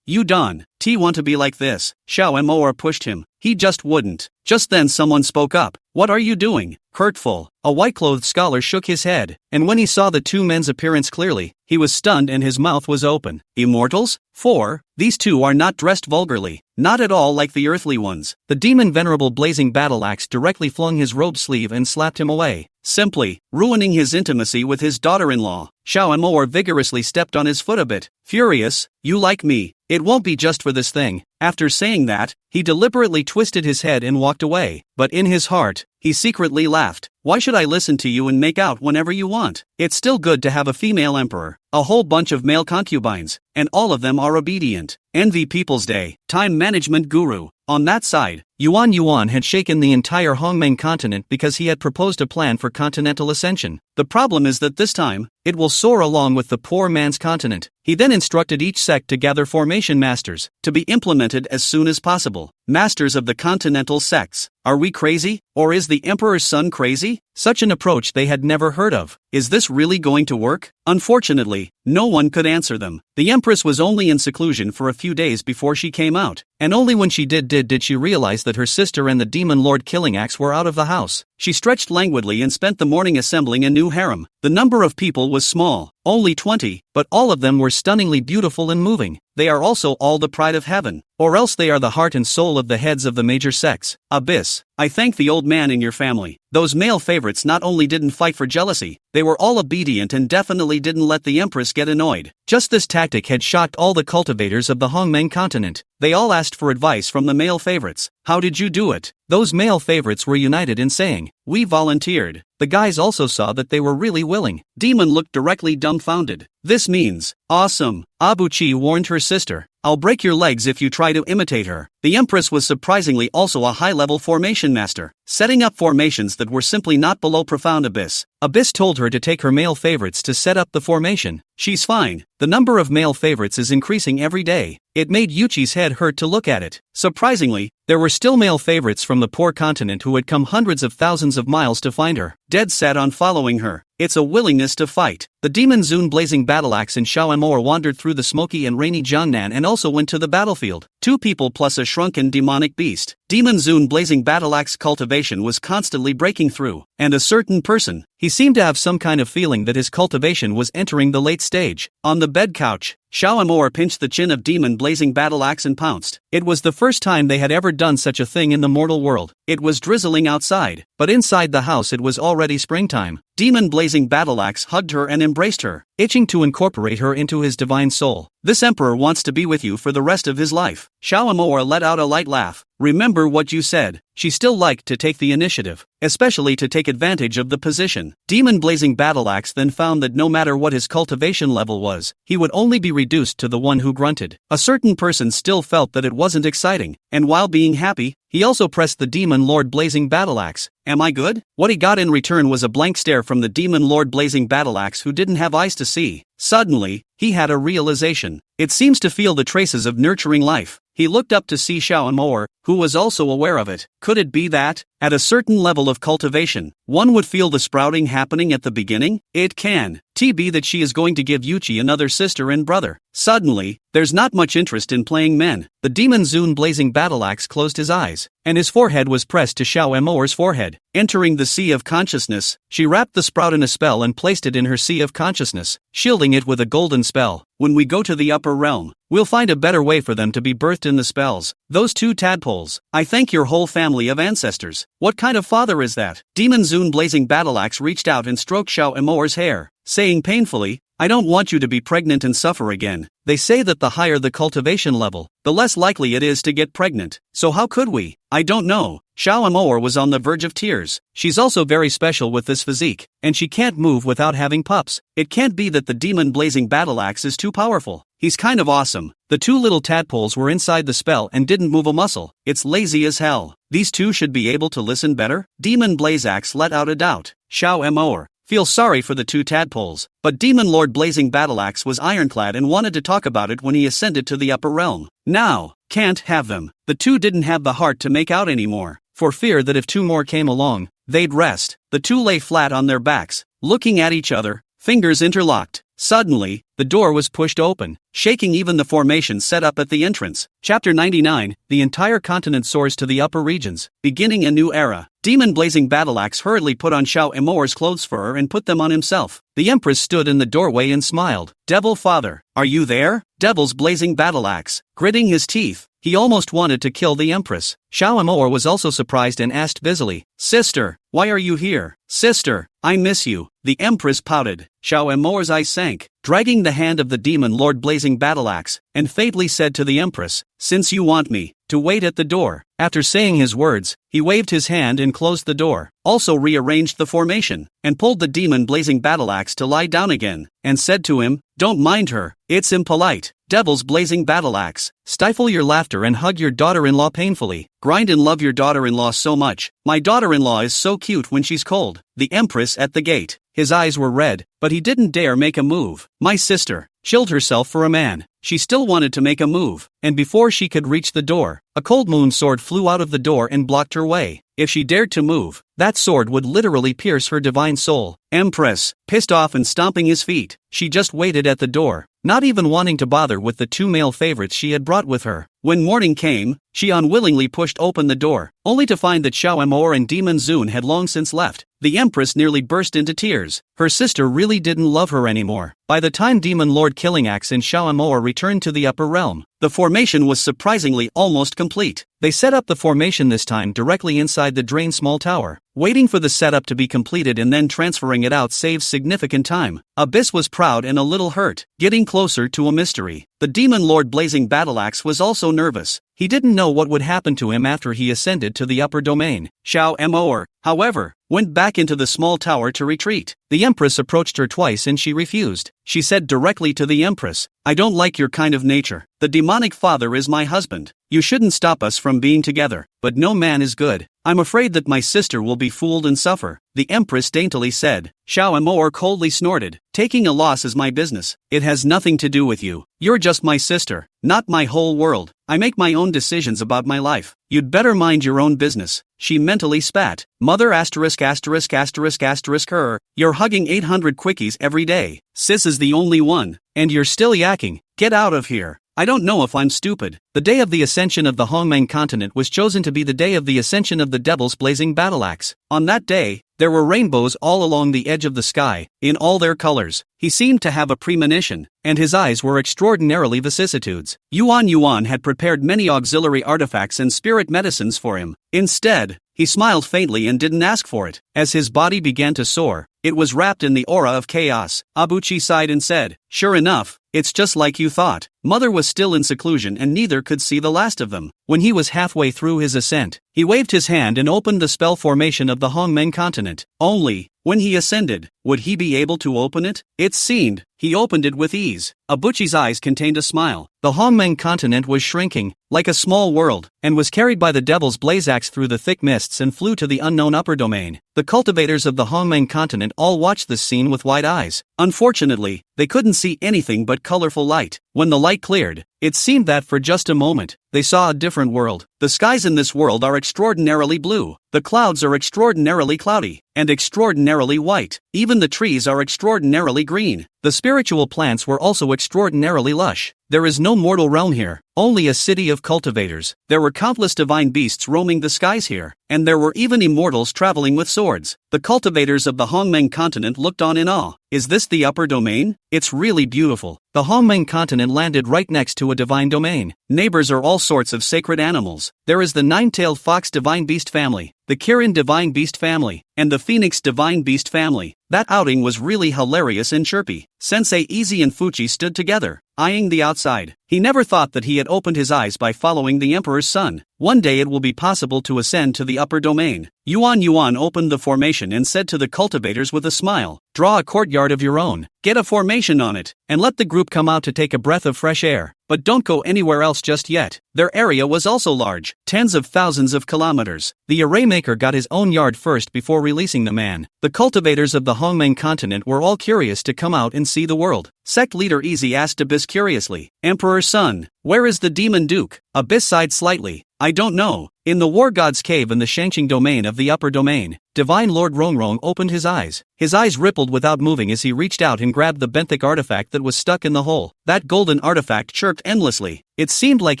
You done. Want to be like this. Xiaomo pushed him. He just wouldn't. Just then someone spoke up. What are you doing? Hurtful. A white-clothed scholar shook his head, and when he saw the two men's appearance clearly, he was stunned and his mouth was open. Immortals? 4. These two are not dressed vulgarly. Not at all like the earthly ones. The demon Venerable Blazing Battleaxe directly flung his robe sleeve and slapped him away, simply ruining his intimacy with his daughter-in-law. Xiaomo vigorously stepped on his foot a bit. Furious, you like me. It won't be just for this thing. After saying that, he deliberately twisted his head and walked away, but in his heart, he secretly laughed. Why should I listen to you and make out whenever you want? It's still good to have a female emperor, a whole bunch of male concubines, and all of them are obedient. Envy People's Day, time management guru. On that side, Yuan had shaken the entire Hongmeng continent because he had proposed a plan for continental ascension. The problem is that this time, it will soar along with the poor man's continent. He then instructed each sect to gather formation masters, to be implemented as soon as possible. Masters of the continental sects. Are we crazy? Or is the Emperor's son crazy? Such an approach they had never heard of. Is this really going to work? Unfortunately, no one could answer them. The Empress was only in seclusion for a few days before she came out, and only when she did she realize that her sister and the demon lord Killing Axe were out of the house. She stretched languidly and spent the morning assembling a new harem. The number of people was small, only 20, but all of them were stunningly beautiful and moving. They are also all the pride of heaven, or else they are the heart and soul of the heads of the major sects. Abyss, I thank the old man in your family. Those male favorites not only didn't fight for jealousy, they were all obedient and definitely didn't let the Empress get annoyed. Just this tactic had shocked all the cultivators of the Hongmeng continent. They all asked for advice from the male favorites. How did you do it? Those male favorites were united in saying, "We volunteered." The guys also saw that they were really willing. Demon looked directly dumbfounded. "This means, awesome." Abuchi warned her sister, "I'll break your legs if you try to imitate her." The Empress was surprisingly also a high-level formation master, setting up formations that were simply not below profound abyss. Abyss told her to take her male favorites to set up the formation. She's fine. The number of male favorites is increasing every day. It made Yuchi's head hurt to look at it. Surprisingly, there were still male favorites from the poor continent who had come hundreds of thousands of miles to find her, dead set on following her. It's a willingness to fight. The demon Zun blazing battle axe and Shao Amor wandered through the smoky and rainy Jiangnan and also went to the battlefield. 2 people plus a shrunken demonic beast. Demon Zun blazing battle axe cultivation was constantly breaking through, and a certain person, he seemed to have some kind of feeling that his cultivation was entering the late stage. On the bed couch, Shao Amor pinched the chin of demon blazing battle axe and pounced. It was the first time they had ever done such a thing in the mortal world. It was drizzling outside, but inside the house it was already springtime. Demon blazing battle axe hugged her and embraced her, itching to incorporate her into his divine soul. "This emperor wants to be with you for the rest of his life." Shao Amor let out a light laugh. "Remember what you said." She still liked to take the initiative, especially to take advantage of the position. Demon blazing battle axe then found that no matter what his cultivation level was, he would only be reduced to the one who grunted. A certain person still felt that it wasn't exciting, and while being happy, he also pressed the demon lord blazing battle axe. "Am I good?" What he got in return was a blank stare from the demon lord blazing battle axe who didn't have eyes to see. Suddenly, he had a realization. It seems to feel the traces of nurturing life. He looked up to see Shao Amor, who was also aware of it. Could it be that, at a certain level of cultivation, one would feel the sprouting happening at the beginning? It can be that she is going to give Yuchi another sister and brother. Suddenly, there's not much interest in playing men. The demon Zun blazing battle axe closed his eyes, and his forehead was pressed to Shao Amor's forehead. Entering the sea of consciousness, she wrapped the sprout in a spell and placed it in her sea of consciousness, shielding it with a golden spell. "When we go to the upper realm, we'll find a better way for them to be birthed in the spells. Those 2 tadpoles. I thank your whole family of ancestors." "What kind of father is that?" Demon Zun blazing battle axe reached out and stroked Shao Amor's hair, saying painfully, "I don't want you to be pregnant and suffer again. They say that the higher the cultivation level, the less likely it is to get pregnant. So how could we?" "I don't know." Shao Amor was on the verge of tears. She's also very special with this physique, and she can't move without having pups. It can't be that the demon blazing battle axe is too powerful. He's kind of awesome. The 2 little tadpoles were inside the spell and didn't move a muscle. It's lazy as hell. These 2 should be able to listen better. Demon blaze axe let out a doubt. Shao Amor, feel sorry for the 2 tadpoles, but Demon Lord Blazing Battle Axe was ironclad and wanted to talk about it when he ascended to the upper realm. Now, can't have them. The 2 didn't have the heart to make out anymore, for fear that if 2 more came along, they'd rest. The 2 lay flat on their backs, looking at each other, fingers interlocked. Suddenly, the door was pushed open, shaking even the formation set up at the entrance. Chapter 99, the entire continent soars to the upper regions, beginning a new era. Demon Blazing Battle Axe hurriedly put on Shao Amor's clothes for her and put them on himself. The Empress stood in the doorway and smiled. "Devil Father, are you there?" Devil's Blazing Battle Axe, gritting his teeth, he almost wanted to kill the Empress. Shao Amor was also surprised and asked busily, "Sister, why are you here?" "Sister, I miss you." The Empress pouted. Shao Amor's eyes sank, dragging the hand of the Demon Lord Blazing Battle Axe, and fatally said to the Empress, "Since you want me to wait at the door." After saying his words, he waved his hand and closed the door, also rearranged the formation, and pulled the Demon Blazing Battle Axe to lie down again, and said to him, "Don't mind her, it's impolite." Devil's Blazing Battle Axe, stifle your laughter and hug your daughter-in-law painfully. Grind and love your daughter-in-law so much. My daughter-in-law is so cute when she's cold. The Empress at the gate. His eyes were red, but he didn't dare make a move. My sister chilled herself for a man. She still wanted to make a move, and before she could reach the door, a cold moon sword flew out of the door and blocked her way. If she dared to move, that sword would literally pierce her divine soul. Empress, pissed off and stomping his feet, she just waited at the door, not even wanting to bother with the 2 male favorites she had brought with her. When morning came, she unwillingly pushed open the door, only to find that Shao Amor and Demon Zun had long since left. The Empress nearly burst into tears. Her sister really didn't love her anymore. By the time Demon Lord Killing Axe and Shao Amor returned to the upper realm, the formation was surprisingly almost complete. They set up the formation this time directly inside the drain small tower. Waiting for the setup to be completed and then transferring it out saves significant time. Abyss was proud and a little hurt, getting closer to a mystery. The Demon Lord Blazing Battle Axe was also nervous. He didn't know what would happen to him after he ascended to the upper domain. Xiao Mo, however, went back into the small tower to retreat. The Empress approached her twice and she refused. She said directly to the Empress, "I don't like your kind of nature. The demonic father is my husband. You shouldn't stop us from being together, but no man is good. I'm afraid that my sister will be fooled and suffer," the Empress daintily said. Xiao Mo coldly snorted, "Taking a loss is my business. It has nothing to do with you. You're just my sister, not my whole world. I make my own decisions about my life. You'd better mind your own business." She mentally spat. Mother asterisk asterisk asterisk asterisk her, "You're hugging 800 quickies every day. Sis is the only one. And you're still yakking. Get out of here. I don't know if I'm stupid." The day of the ascension of the Hongmeng continent was chosen to be the day of the ascension of the Devil's blazing battle axe. On that day, there were rainbows all along the edge of the sky, in all their colors. He seemed to have a premonition, and his eyes were extraordinarily vicissitudes. Yuan had prepared many auxiliary artifacts and spirit medicines for him. Instead, he smiled faintly and didn't ask for it. As his body began to soar, it was wrapped in the aura of chaos. Abuchi sighed and said, "Sure enough, it's just like you thought." Mother was still in seclusion and neither could see the last of them. When he was halfway through his ascent, he waved his hand and opened the spell formation of the Hongmeng continent. Only, when he ascended, would he be able to open it? It seemed, he opened it with ease. Abuchi's eyes contained a smile. The Hongmeng continent was shrinking, like a small world, and was carried by the Devil's blaze axe through the thick mists and flew to the unknown upper domain. The cultivators of the Hongmeng continent all watched this scene with wide eyes. Unfortunately, they couldn't see anything but colorful light. When the light cleared, it seemed that for just a moment, they saw a different world. The skies in this world are extraordinarily blue. The clouds are extraordinarily cloudy, and extraordinarily white. Even the trees are extraordinarily green. The spiritual plants were also extraordinarily lush. There is no mortal realm here, only a city of cultivators. There were countless divine beasts roaming the skies here, and there were even immortals traveling with swords. The cultivators of the Hongmeng continent looked on in awe. Is this the upper domain? It's really beautiful. The Hongmeng continent landed right next to a divine domain. Neighbors are all sorts of sacred animals. There is the nine-tailed fox divine beast family, the Kirin divine beast family, and the phoenix divine beast family. That outing was really hilarious and chirpy. Sensei Easy and Fuchi stood together, eyeing the outside. He never thought that he had opened his eyes by following the Emperor's son. One day it will be possible to ascend to the upper domain. Yuan opened the formation and said to the cultivators with a smile, "Draw a courtyard of your own, get a formation on it, and let the group come out to take a breath of fresh air. But don't go anywhere else just yet." Their area was also large, tens of thousands of kilometers. The array maker got his own yard first before releasing the man. The cultivators of the Hongmeng continent were all curious to come out and see the world. Sect leader Easy asked Abyss curiously, "Emperor's son, where is the demon duke?" Abyss sighed slightly, "I don't know. In the war god's cave in the Shangqing domain of the upper domain." Divine Lord Rongrong opened his eyes. His eyes rippled without moving as he reached out and grabbed the benthic artifact that was stuck in the hole. That golden artifact chirped endlessly. It seemed like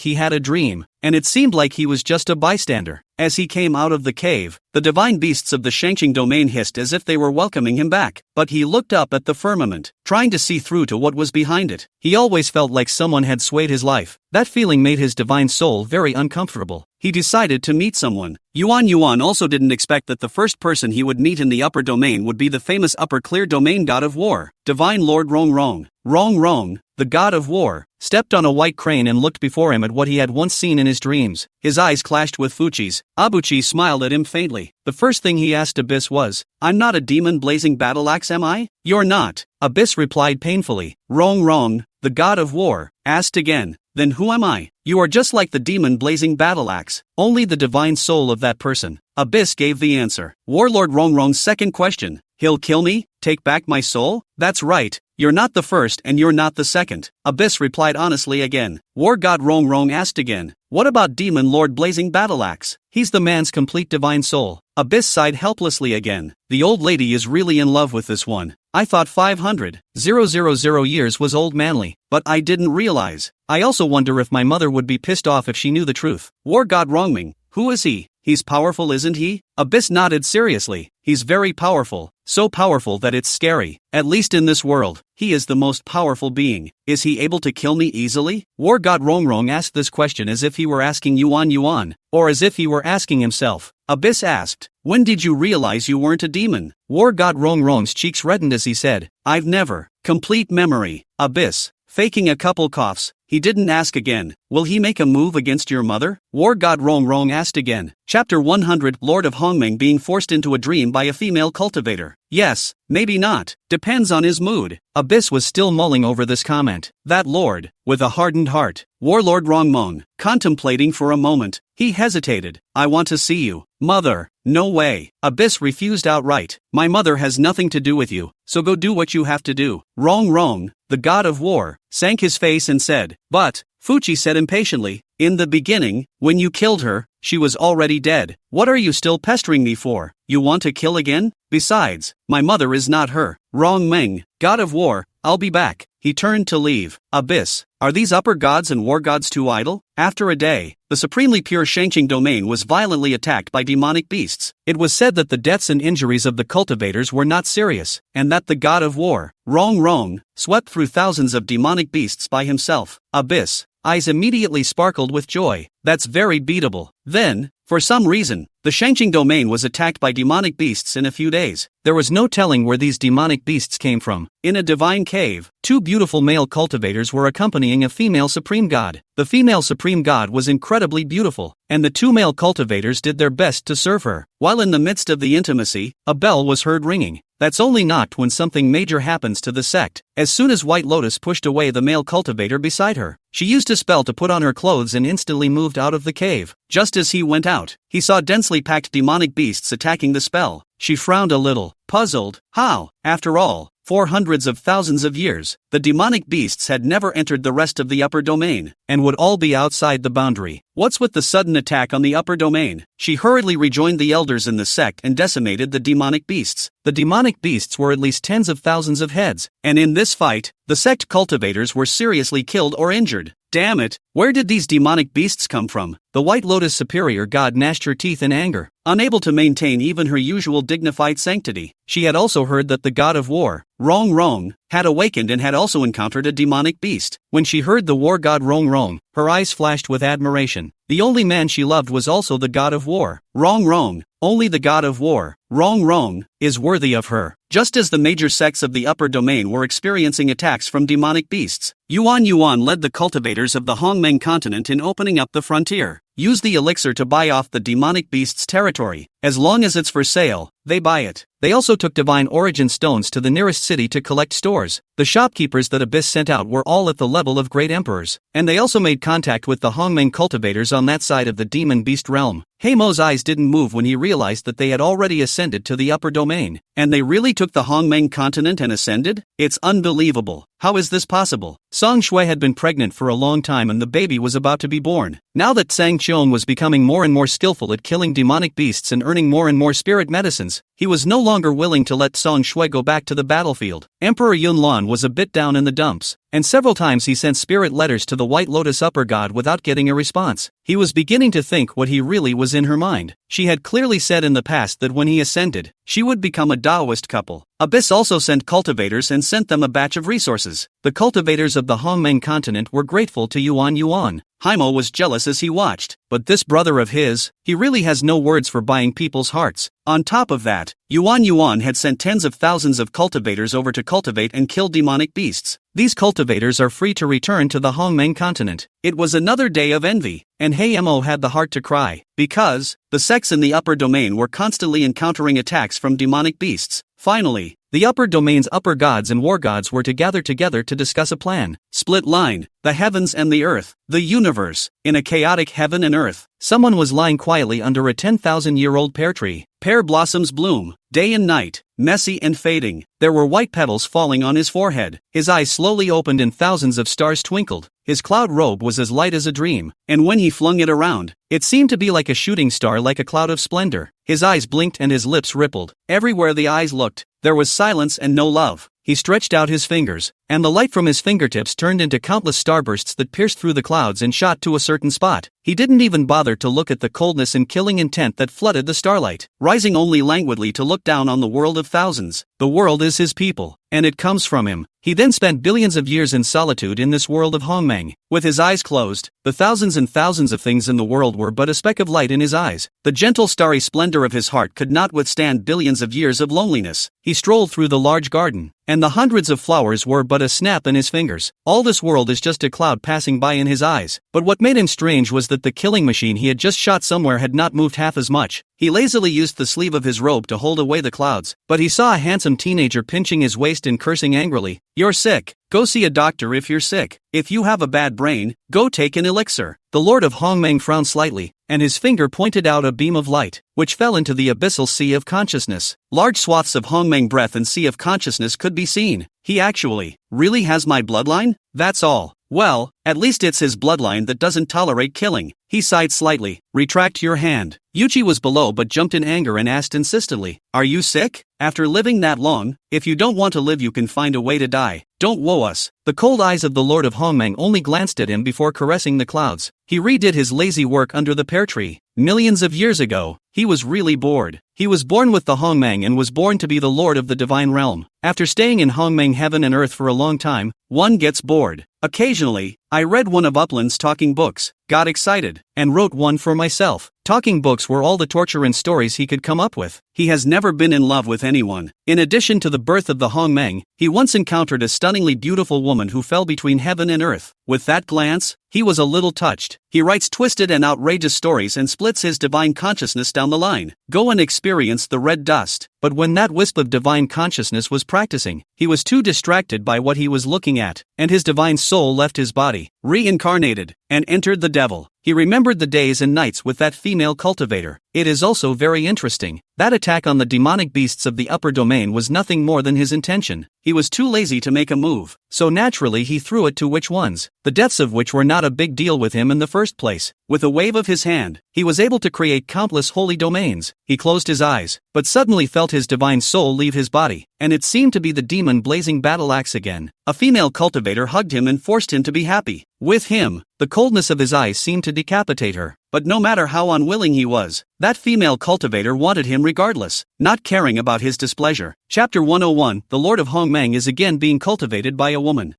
he had a dream, and it seemed like he was just a bystander. As he came out of the cave, the divine beasts of the Shangqing domain hissed as if they were welcoming him back. But he looked up at the firmament, trying to see through to what was behind it. He always felt like someone had swayed his life. That feeling made his divine soul very uncomfortable. He decided to meet someone. Yuan also didn't expect that the first person he would meet in the upper domain would be the famous upper clear domain god of war, Divine Lord Rongrong. Rongrong, the god of war, stepped on a white crane and looked before him at what he had once seen in his dreams. His eyes clashed with Fuchi's. Abuchi smiled at him faintly. The first thing he asked Abyss was, "I'm not a demon blazing battle axe, am I?" "You're not," Abyss replied painfully. Rongrong, the god of war, asked again, "Then who am I?" "You are just like the demon blazing battle axe, only the divine soul of that person." Abyss gave the answer. Warlord Rongrong's second question, "He'll kill me? Take back my soul?" "That's right. You're not the first and you're not the second." Abyss replied honestly again. War God Rongrong asked again, "What about Demon Lord Blazing Battle Axe? He's the man's complete divine soul." Abyss sighed helplessly again. "The old lady is really in love with this one. I thought 500,000 years was old manly, but I didn't realize. I also wonder if my mother would be pissed off if she knew the truth." War God Rongming, "Who is he? He's powerful, isn't he?" Abyss nodded seriously. "He's very powerful, so powerful that it's scary. At least in this world, he is the most powerful being. Is he able to kill me easily?" War God Rongrong asked this question as if he were asking Yuan, or as if he were asking himself. Abyss asked, "When did you realize you weren't a demon?" War God Rongrong's cheeks reddened as he said, "I've never." Complete memory. Abyss, faking a couple coughs. He didn't ask again, will he make a move against your mother? War God Rong asked again. Chapter 100 Lord of Hongmeng being forced into a dream by a female cultivator. Yes, maybe not, depends on his mood. Abyss was still mulling over this comment. That lord, with a hardened heart, Warlord Rongmeng, contemplating for a moment, he hesitated. I want to see you. Mother, no way. Abyss refused outright. My mother has nothing to do with you, so go do what you have to do. Rong, the god of war, sank his face and said, but, Fuchi said impatiently, in the beginning, when you killed her, she was already dead. What are you still pestering me for? You want to kill again? Besides, my mother is not her. Rongmeng, god of war, I'll be back. He turned to leave. Abyss, are these upper gods and war gods too idle? After a day, the supremely pure Shangqing domain was violently attacked by demonic beasts. It was said that the deaths and injuries of the cultivators were not serious, and that the god of war, Rong, swept through thousands of demonic beasts by himself. Abyss, eyes immediately sparkled with joy. That's very beatable. Then, for some reason, the Shangqing domain was attacked by demonic beasts in a few days. There was no telling where these demonic beasts came from. In a divine cave, two beautiful male cultivators were accompanying a female supreme god. The female supreme god was incredibly beautiful, and the two male cultivators did their best to serve her. While in the midst of the intimacy, a bell was heard ringing. That's only knocked when something major happens to the sect. As soon as White Lotus pushed away the male cultivator beside her, she used a spell to put on her clothes and instantly moved out of the cave. Just as he went out, he saw densely packed demonic beasts attacking the spell. She frowned a little, puzzled. How, after all, for hundreds of thousands of years, the demonic beasts had never entered the rest of the upper domain, and would all be outside the boundary. What's with the sudden attack on the upper domain? She hurriedly rejoined the elders in the sect and decimated the demonic beasts. The demonic beasts were at least tens of thousands of heads, and in this fight, the sect cultivators were seriously killed or injured. Damn it, where did these demonic beasts come from? The White Lotus superior god gnashed her teeth in anger, unable to maintain even her usual dignified sanctity. She had also heard that the god of war, Rong, had awakened and had also encountered a demonic beast. When she heard the war god Rong, her eyes flashed with admiration. The only man she loved was also the god of war. Rong, only the god of war, Rong, is worthy of her. Just as the major sects of the upper domain were experiencing attacks from demonic beasts, Yuan led the cultivators of the Hongmeng continent in opening up the frontier. Use the elixir to buy off the demonic beast's territory. As long as it's for sale, they buy it. They also took divine origin stones to the nearest city to collect stores. The shopkeepers that Abyss sent out were all at the level of great emperors, and they also made contact with the Hongmeng cultivators on that side of the demon beast realm. Heimo's eyes didn't move when he realized that they had already ascended to the upper domain. And they really took the Hongmeng continent and ascended? It's unbelievable. How is this possible? Song Shui had been pregnant for a long time and the baby was about to be born. Now that Sang Qiong was becoming more and more skillful at killing demonic beasts and earning more and more spirit medicines, he was no longer willing to let Song Shui go back to the battlefield. Emperor Yunlan was a bit down in the dumps, and several times he sent spirit letters to the White Lotus upper god without getting a response. He was beginning to think what he really was in her mind. She had clearly said in the past that when he ascended, she would become a Taoist couple. Abyss also sent cultivators and sent them a batch of resources. The cultivators of the Hongmeng continent were grateful to Yuan. Heimo was jealous as he watched, but this brother of his, he really has no words for buying people's hearts. On top of that, Yuan had sent tens of thousands of cultivators over to cultivate and kill demonic beasts. These cultivators are free to return to the Hongmeng continent. It was another day of envy, and Heimo had the heart to cry, because the sects in the upper domain were constantly encountering attacks from demonic beasts. Finally, the upper domain's upper gods and war gods were to gather together to discuss a plan. Split line, the heavens and the earth, the universe. In a chaotic heaven and earth, someone was lying quietly under a 10,000-year-old pear tree. Pear blossoms bloom, day and night, messy and fading. There were white petals falling on his forehead. His eyes slowly opened and thousands of stars twinkled. His cloud robe was as light as a dream, and when he flung it around, it seemed to be like a shooting star, like a cloud of splendor. His eyes blinked and his lips rippled. Everywhere the eyes looked, there was silence and no love. He stretched out his fingers, and the light from his fingertips turned into countless starbursts that pierced through the clouds and shot to a certain spot. He didn't even bother to look at the coldness and killing intent that flooded the starlight, rising only languidly to look down on the world of thousands. The world is his people, and it comes from him. He then spent billions of years in solitude in this world of Hongmeng. With his eyes closed, the thousands and thousands of things in the world were but a speck of light in his eyes. The gentle starry splendor of his heart could not withstand billions of years of loneliness. He strolled through the large garden, and the hundreds of flowers were but but a snap in his fingers. All this world is just a cloud passing by in his eyes. But what made him strange was that the killing machine he had just shot somewhere had not moved half as much. He lazily used the sleeve of his robe to hold away the clouds, but he saw a handsome teenager pinching his waist and cursing angrily. "You're sick. Go see a doctor if you're sick. If you have a bad brain, go take an elixir." The Lord of Hongmeng frowned slightly, and his finger pointed out a beam of light, which fell into the abyssal sea of consciousness. Large swaths of Hongmeng breath and sea of consciousness could be seen. He actually, really has my bloodline? That's all. Well, at least it's his bloodline that doesn't tolerate killing. He sighed slightly. "Retract your hand." Yuji was below but jumped in anger and asked insistently, "Are you sick? After living that long, if you don't want to live you can find a way to die. Don't woe us." The cold eyes of the Lord of Hongmeng only glanced at him before caressing the clouds. He redid his lazy work under the pear tree. Millions of years ago, he was really bored. He was born with the Hongmeng and was born to be the lord of the divine realm. After staying in Hongmeng heaven and earth for a long time, one gets bored. Occasionally, I read one of Upland's talking books, got excited, and wrote one for myself. Talking books were all the torture and stories he could come up with. He has never been in love with anyone. In addition to the birth of the Hongmeng, he once encountered a stunningly beautiful woman who fell between heaven and earth. With that glance, he was a little touched. He writes twisted and outrageous stories and splits his divine consciousness down the line. Go and experience the red dust. But when that wisp of divine consciousness was practicing, he was too distracted by what he was looking at, and his divine soul left his body, reincarnated, and entered the devil. He remembered the days and nights with that female cultivator. It is also very interesting. That attack on the demonic beasts of the upper domain was nothing more than his intention. He was too lazy to make a move, so naturally he threw it to which ones, the deaths of which were not a big deal with him in the first place. With a wave of his hand, he was able to create countless holy domains. He closed his eyes, but suddenly felt his divine soul leave his body, and it seemed to be the demon blazing battle axe again. A female cultivator hugged him and forced him to be happy. With him, the coldness of his eyes seemed to decapitate her. But no matter how unwilling he was, that female cultivator wanted him regardless, not caring about his displeasure. Chapter 101, The Lord of Hongmeng is again being cultivated by a woman.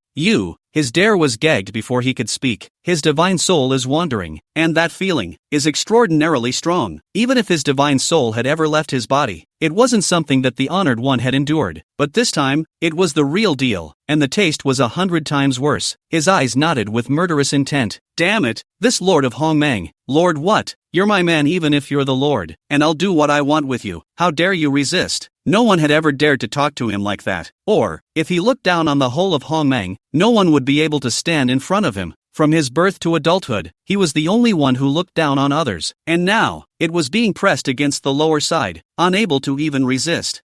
His dare was gagged before he could speak. His divine soul is wandering, and that feeling is extraordinarily strong. Even if his divine soul had ever left his body, it wasn't something that the honored one had endured. But this time, it was the real deal, and the taste was 100 times worse. His eyes nodded with murderous intent. Damn it, this Lord of Hongmeng. Lord what? You're my man even if you're the Lord, and I'll do what I want with you. How dare you resist? No one had ever dared to talk to him like that. Or, if he looked down on the whole of Hongmeng, no one would be able to stand in front of him. From his birth to adulthood, he was the only one who looked down on others. And now, it was being pressed against the lower side, unable to even resist.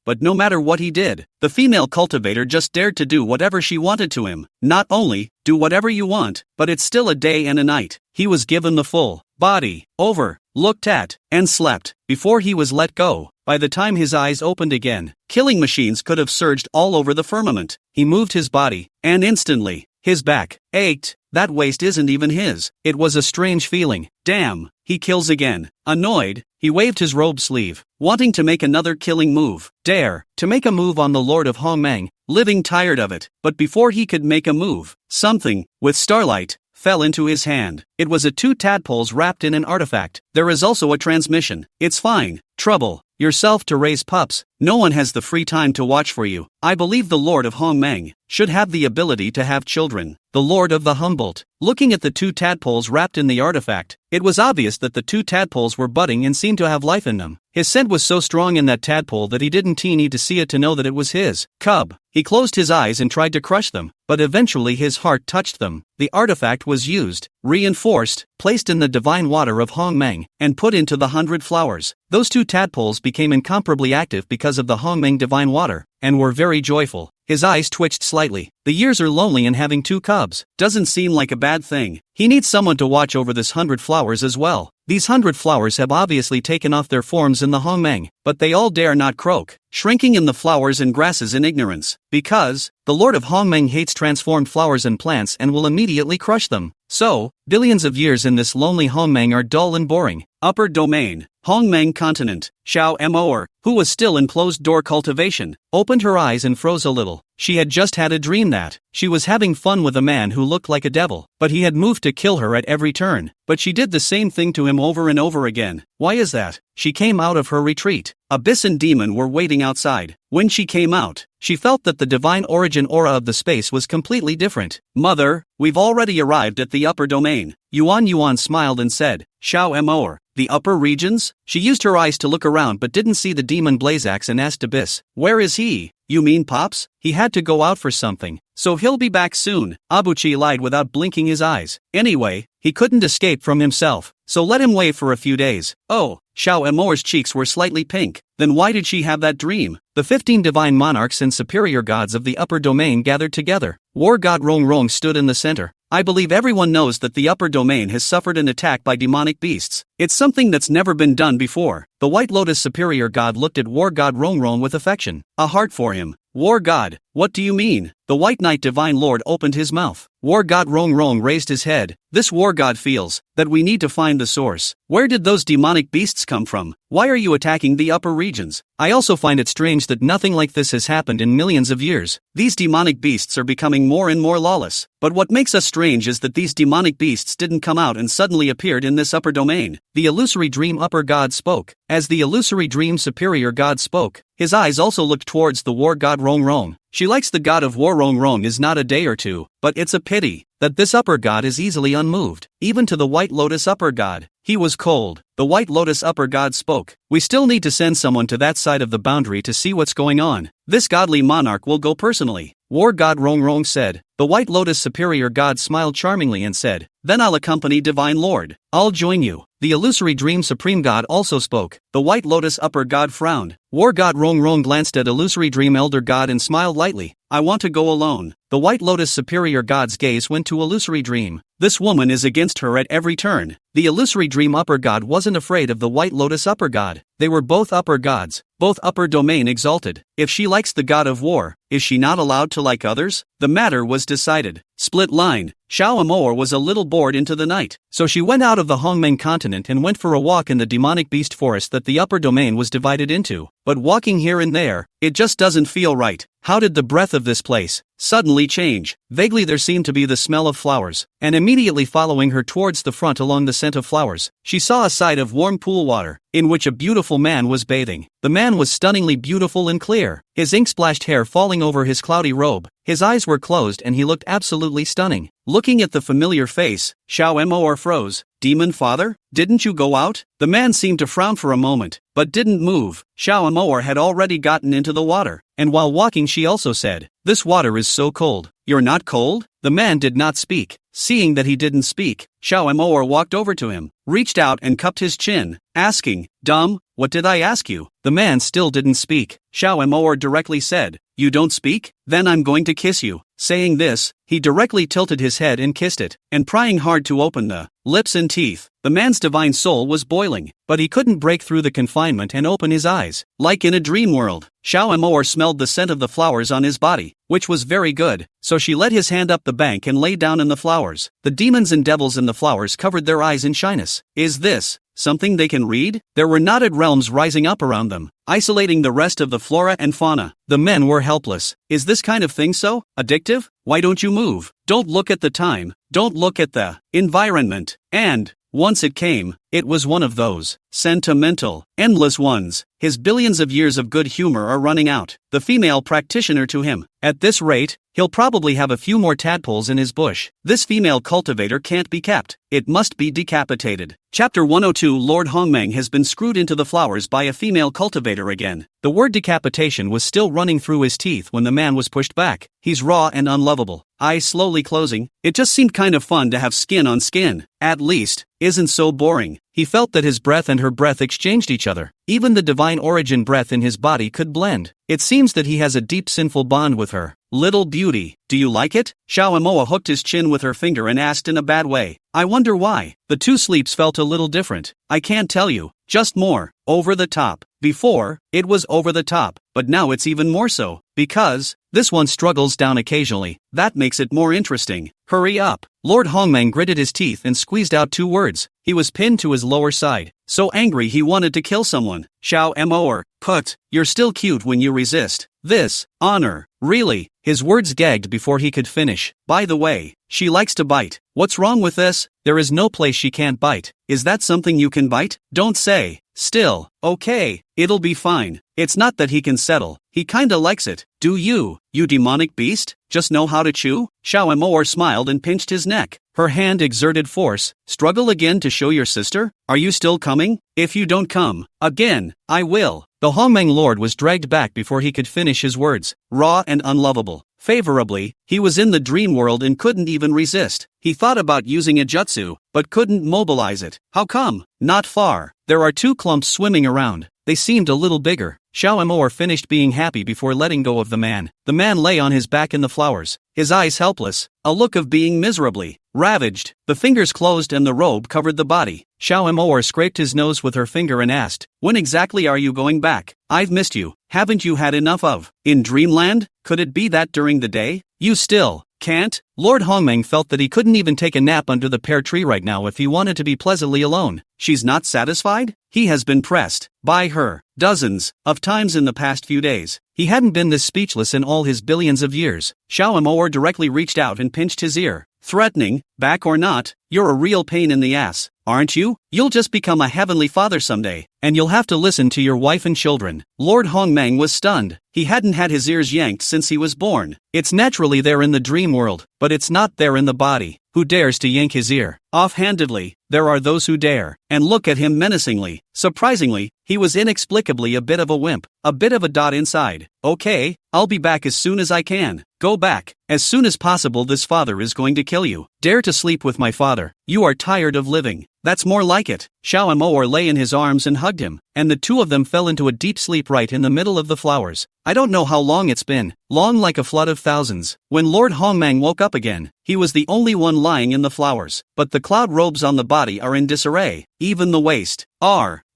But no matter what he did, the female cultivator just dared to do whatever she wanted to him. Not only, do whatever you want, but it's still a day and a night. He was given the full body, over, looked at, and slept, before he was let go. By the time his eyes opened again, killing machines could have surged all over the firmament. He moved his body, and instantly, his back ached. That waist isn't even his. It was a strange feeling. Damn, he kills again. Annoyed, he waved his robe sleeve, wanting to make another killing move. Dare to make a move on the Lord of Hongmeng, living tired of it. But before he could make a move, something, with starlight, fell into his hand. It was 2 tadpoles wrapped in an artifact. There is also a transmission. It's fine. Trouble yourself to raise pups. No one has the free time to watch for you. I believe the Lord of Hongmeng should have the ability to have children. The Lord of the Humboldt. Looking at the 2 tadpoles wrapped in the artifact, it was obvious that the 2 tadpoles were budding and seemed to have life in them. His scent was so strong in that tadpole that he didn't need to see it to know that it was his cub. He closed his eyes and tried to crush them, but eventually his heart touched them. The artifact was used, reinforced, placed in the divine water of Hongmeng, and put into the 100 flowers. Those 2 tadpoles became incomparably active because of the Hongmeng divine water, and were very joyful. His eyes twitched slightly. The years are lonely and having 2 cubs doesn't seem like a bad thing. He needs someone to watch over this 100 flowers as well. These 100 flowers have obviously taken off their forms in the Hongmeng, but they all dare not croak, shrinking in the flowers and grasses in ignorance, because the Lord of Hongmeng hates transformed flowers and plants and will immediately crush them. So, billions of years in this lonely Hongmeng are dull and boring. Upper domain, Hongmeng continent. Xiao Moer, who was still in closed-door cultivation, opened her eyes and froze a little. She had just had a dream that she was having fun with a man who looked like a devil, but he had moved to kill her at every turn. But she did the same thing to him over and over again. Why is that? She came out of her retreat. Abyss and demon were waiting outside. When she came out, she felt that the divine origin aura of the space was completely different. Mother, we've already arrived at the upper domain. Yuan smiled and said, Xiao Mor, the upper regions? She used her eyes to look around but didn't see the demon Blazax and asked Abyss, where is he? You mean Pops? He had to go out for something, so he'll be back soon. Abuchi lied without blinking his eyes. Anyway, he couldn't escape from himself, so let him wait for a few days. Oh, Xiao Mor's cheeks were slightly pink. Then why did she have that dream? The 15 divine monarchs and superior gods of the upper domain gathered together. War god Rong stood in the center. I believe everyone knows that the upper domain has suffered an attack by demonic beasts. It's something that's never been done before. The White Lotus superior god looked at war god Rong with affection. A heart for him. War god, what do you mean? The White Knight Divine Lord opened his mouth. War god Rong raised his head. This war god feels that we need to find the source. Where did those demonic beasts come from? Why are you attacking the upper regions? I also find it strange that nothing like this has happened in millions of years. These demonic beasts are becoming more and more lawless. But what makes us strange is that these demonic beasts didn't come out and suddenly appeared in this upper domain. The illusory dream upper god spoke. As the illusory dream superior god spoke, his eyes also looked towards the war god Rong. She likes the god of war. Rong is not a day or two, but it's a pity that this upper god is easily unmoved, even to the White Lotus upper god. He was cold. The White Lotus upper god spoke. We still need to send someone to that side of the boundary to see what's going on. This godly monarch will go personally. War god Rong said. The White Lotus superior god smiled charmingly and said, then I'll accompany Divine Lord. I'll join you. The illusory dream supreme god also spoke. The White Lotus upper god frowned. War god Rong glanced at illusory dream elder god and smiled lightly. I want to go alone. The White Lotus superior god's gaze went to illusory dream. This woman is against her at every turn. The illusory dream upper god wasn't afraid of the White Lotus upper god. They were both upper gods, both upper domain exalted. If she likes the god of war, is she not allowed to like others? The matter was decided. Split line. Xiao Mor was a little bored into the night, so she went out of the Hongmeng continent and went for a walk in the demonic beast forest that the upper domain was divided into. But walking here and there, it just doesn't feel right. How did the breath of this place suddenly change? Vaguely there seemed to be the smell of flowers, and immediately following her towards the front along the scent of flowers, she saw a sight of warm pool water, in which a beautiful man was bathing. The man was stunningly beautiful and clear, his ink-splashed hair falling over his cloudy robe. His eyes were closed and he looked absolutely stunning. Looking at the familiar face, Xiao Mor froze. Demon father, didn't you go out? The man seemed to frown for a moment, but didn't move. Xiao Mor had already gotten into the water, and while walking she also said, this water is so cold. You're not cold? The man did not speak. Seeing that he didn't speak, Xiao Mor walked over to him, reached out and cupped his chin, asking, dumb, what did I ask you? The man still didn't speak. Xiao Mor directly said, you don't speak? Then I'm going to kiss you. Saying this, he directly tilted his head and kissed it, and prying hard to open the lips and teeth. The man's divine soul was boiling, but he couldn't break through the confinement and open his eyes. Like in a dream world, Xiao Mor smelled the scent of the flowers on his body, which was very good, so she led his hand up the bank and lay down in the flowers. The demons and devils in the flowers covered their eyes in shyness. Is this something they can read? There were knotted realms rising up around them, isolating the rest of the flora and fauna. The men were helpless. Is this kind of thing so addictive? Why don't you move? Don't look at the time. Don't look at the environment. And once it came, it was one of those sentimental, endless ones. His billions of years of good humor are running out. The female practitioner to him. At this rate, he'll probably have a few more tadpoles in his bush. This female cultivator can't be kept. It must be decapitated. Chapter 102 Lord Hongmeng has been screwed into the flowers by a female cultivator again. The word decapitation was still running through his teeth when the man was pushed back. He's raw and unlovable. Eyes slowly closing. It just seemed kind of fun to have skin on skin. At least, isn't so boring. He felt that his breath and her breath exchanged each other. Even the divine origin breath in his body could blend. It seems that he has a deep sinful bond with her. Little beauty, do you like it? Xiao Moa hooked his chin with her finger and asked in a bad way. I wonder why. The two sleeps felt a little different. I can't tell you. Just more. Over the top. Before, it was over the top, but now it's even more so. Because this one struggles down occasionally. That makes it more interesting. Hurry up. Lord Hongmeng gritted his teeth and squeezed out two words. He was pinned to his lower side. So angry he wanted to kill someone. Xiao Moer, put, you're still cute when you resist. This, honor, really. His words gagged before he could finish. By the way, she likes to bite. What's wrong with this? There is no place she can't bite. Is that something you can bite? Don't say. Still, okay, it'll be fine. It's not that he can settle, he kinda likes it. Do you demonic beast, just know how to chew? Xiao Amor smiled and pinched his neck. Her hand exerted force. Struggle again to show your sister? Are you still coming? If you don't come again, I will. The Hongmeng Lord was dragged back before he could finish his words. Raw and unlovable. Favorably, he was in the dream world and couldn't even resist. He thought about using a jutsu, but couldn't mobilize it. How come? Not far. There are 2 clumps swimming around. They seemed a little bigger. Xiao Amor finished being happy before letting go of the man. The man lay on his back in the flowers, his eyes helpless, a look of being miserably ravaged. The fingers closed and the robe covered the body. Xiao Amor scraped his nose with her finger and asked, when exactly are you going back? I've missed you. Haven't you had enough of? In dreamland? Could it be that during the day? You still can't? Lord Hongmeng felt that he couldn't even take a nap under the pear tree right now if he wanted to be pleasantly alone. She's not satisfied? He has been pressed by her dozens of times in the past few days. He hadn't been this speechless in all his billions of years. Xiao Amor directly reached out and pinched his ear. Threatening, back or not, you're a real pain in the ass, aren't you? You'll just become a heavenly father someday, and you'll have to listen to your wife and children. Lord Hongmeng was stunned. He hadn't had his ears yanked since he was born. It's naturally there in the dream world, but it's not there in the body. Who dares to yank his ear? Offhandedly, there are those who dare, and look at him menacingly. Surprisingly, he was inexplicably a bit of a wimp, a bit of a dot inside. Okay, I'll be back as soon as I can. Go back. As soon as possible. This father is going to kill you. Dare to sleep with my father. You are tired of living. That's more like it. Xiao Amor lay in his arms and hugged him, and the 2 of them fell into a deep sleep right in the middle of the flowers. I don't know how long it's been, long like a flood of thousands. When Lord Hongmeng woke up again, he was the only one lying in the flowers, but the cloud robes on the body are in disarray, even the waist.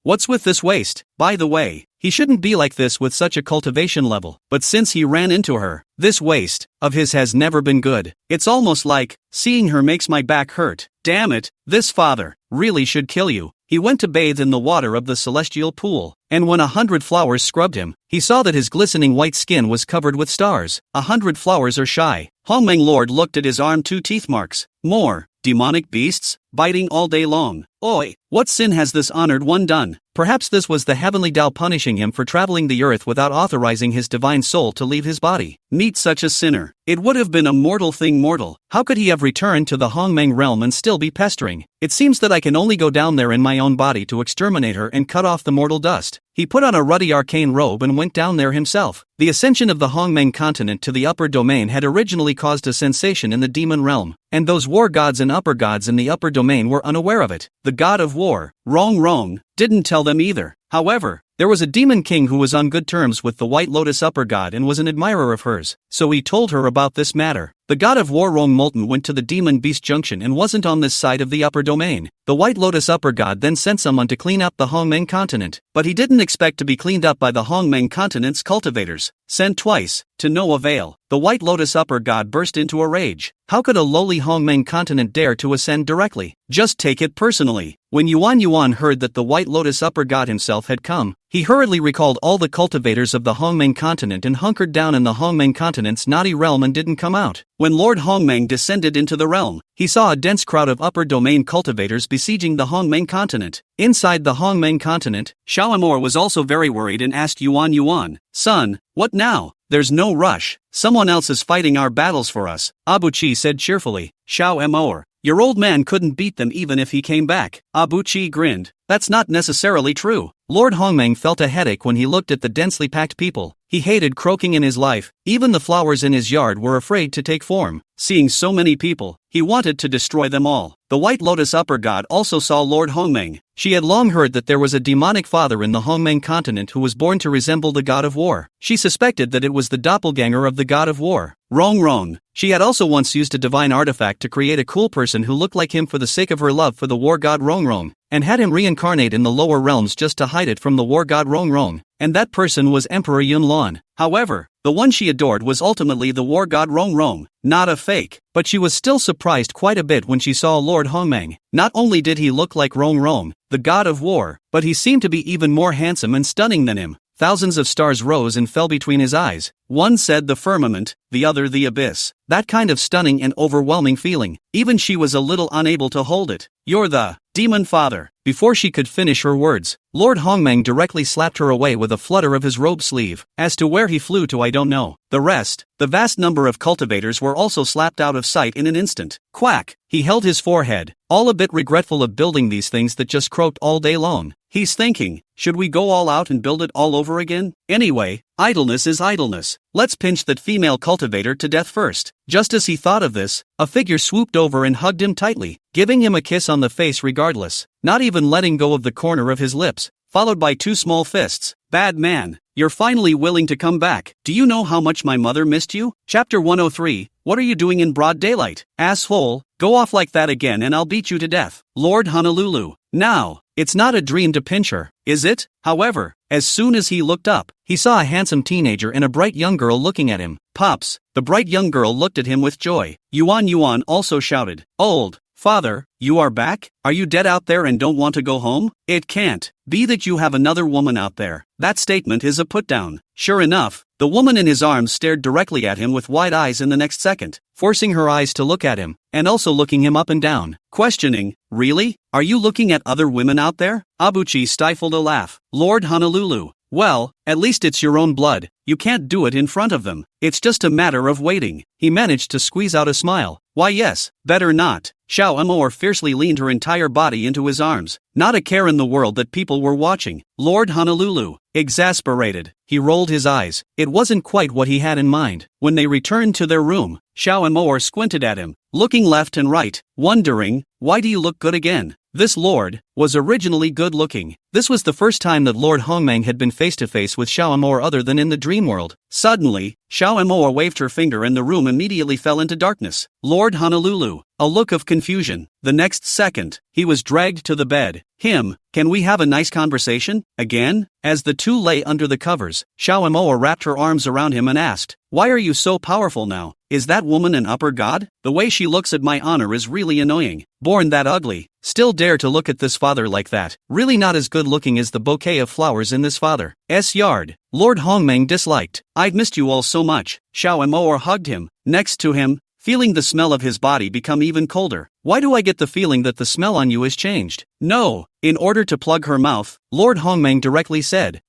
What's with this waist? By the way, he shouldn't be like this with such a cultivation level, but since he ran into her, this waist of his has never been good. It's almost like, seeing her makes my back hurt. Damn it, this father really should kill you. He went to bathe in the water of the celestial pool, and when 100 flowers scrubbed him, he saw that his glistening white skin was covered with stars. 100 flowers are shy. Hongmeng Lord looked at his arm. 2 teeth marks. More demonic beasts, biting all day long. Oi, what sin has this honored one done? Perhaps this was the heavenly Tao punishing him for traveling the earth without authorizing his divine soul to leave his body. Meet such a sinner. It would have been a mortal thing mortal. How could he have returned to the Hongmeng realm and still be pestering? It seems that I can only go down there in my own body to exterminate her and cut off the mortal dust. He put on a ruddy arcane robe and went down there himself. The ascension of the Hongmeng continent to the upper domain had originally caused a sensation in the demon realm, and those war gods and upper gods in the upper domain were unaware of it. The god of war, wrong, didn't tell them either. However, there was a demon king who was on good terms with the White Lotus upper god and was an admirer of hers, so he told her about this matter. The god of war Rong Molten went to the demon beast junction and wasn't on this side of the upper domain. The White Lotus upper god then sent someone to clean up the Hongmeng continent, but he didn't expect to be cleaned up by the Hongmeng continent's cultivators. Sent twice, to no avail. The White Lotus upper god burst into a rage. How could a lowly Hongmeng continent dare to ascend directly? Just take it personally. When Yuan heard that the White Lotus upper god himself had come, he hurriedly recalled all the cultivators of the Hongmeng continent and hunkered down in the Hongmeng continent's naughty realm and didn't come out. When Lord Hongmeng descended into the realm, he saw a dense crowd of upper domain cultivators besieging the Hongmeng continent. Inside the Hongmeng continent, Xiao Amor was also very worried and asked Yuan, son, what now? There's no rush. Someone else is fighting our battles for us, Abuchi said cheerfully. Xiao Amor, your old man couldn't beat them even if he came back. Abuchi grinned. That's not necessarily true. Lord Hongmeng felt a headache when he looked at the densely packed people. He hated croaking in his life. Even the flowers in his yard were afraid to take form. Seeing so many people, he wanted to destroy them all. The White Lotus upper god also saw Lord Hongmeng. She had long heard that there was a demonic father in the Hongmeng continent who was born to resemble the god of war. She suspected that it was the doppelganger of the god of war. Wrong. She had also once used a divine artifact to create a cool person who looked like him for the sake of her love for the war god Wrong, and had him reincarnate in the lower realms just to hide it from the war god Wrong, and that person was Emperor Yunlon. However, the one she adored was ultimately the war god Wrong, not a fake. But she was still surprised quite a bit when she saw Lord Hongmeng. Not only did he look like Wrong, the god of war, but he seemed to be even more handsome and stunning than him. Thousands of stars rose and fell between his eyes. One said the firmament, the other the abyss. That kind of stunning and overwhelming feeling, even she was a little unable to hold it. You're the demon father. Before she could finish her words, Lord Hongmeng directly slapped her away with a flutter of his robe sleeve. As to where he flew to, I don't know. The rest, the vast number of cultivators, were also slapped out of sight in an instant. Quack! He held his forehead, all a bit regretful of building these things that just croaked all day long. He's thinking, should we go all out and build it all over again? Anyway, idleness is idleness. Let's pinch that female cultivator to death first. Just as he thought of this, a figure swooped over and hugged him tightly, giving him a kiss on the face regardless, not even letting go of the corner of his lips, followed by two small fists. Bad man, you're finally willing to come back. Do you know how much my mother missed you? Chapter 103, what are you doing in broad daylight? Asshole, go off like that again and I'll beat you to death. Lord Honolulu. Now, it's not a dream to pinch her, is it? However, as soon as he looked up, he saw a handsome teenager and a bright young girl looking at him. Pops, the bright young girl looked at him with joy. Yuan also shouted, Old father, you are back? Are you dead out there and don't want to go home? It can't be that you have another woman out there. That statement is a put-down. Sure enough, the woman in his arms stared directly at him with wide eyes in the next second, forcing her eyes to look at him, and also looking him up and down, questioning, really? Are you looking at other women out there? Abuchi stifled a laugh. Lord Honolulu, well, at least it's your own blood. You can't do it in front of them. It's just a matter of waiting. He managed to squeeze out a smile. Why yes, better not. Xiao Amor fiercely leaned her entire body into his arms, not a care in the world that people were watching. Lord Honolulu, exasperated, he rolled his eyes. It wasn't quite what he had in mind. When they returned to their room, Xiao Amor squinted at him, looking left and right, wondering, why do you look good again? This lord was originally good-looking. This was the first time that Lord Hongmeng had been face-to-face with Xiao Amor other than in the dream world. Suddenly, Xiao Amor waved her finger and the room immediately fell into darkness. Lord Honolulu, a look of confusion. The next second, he was dragged to the bed. Can we have a nice conversation? Again? As the two lay under the covers, Xiao Amor wrapped her arms around him and asked, why are you so powerful now? Is that woman an upper god? The way she looks at my honor is really annoying. Born that ugly, still dare to look at this father like that. Really not as good looking as the bouquet of flowers in this father's yard. Lord Hongmeng disliked. I've missed you all so much. Xiao Amor hugged him. Next to him, feeling the smell of his body become even colder. Why do I get the feeling that the smell on you has changed? No. In order to plug her mouth, Lord Hongmeng directly said,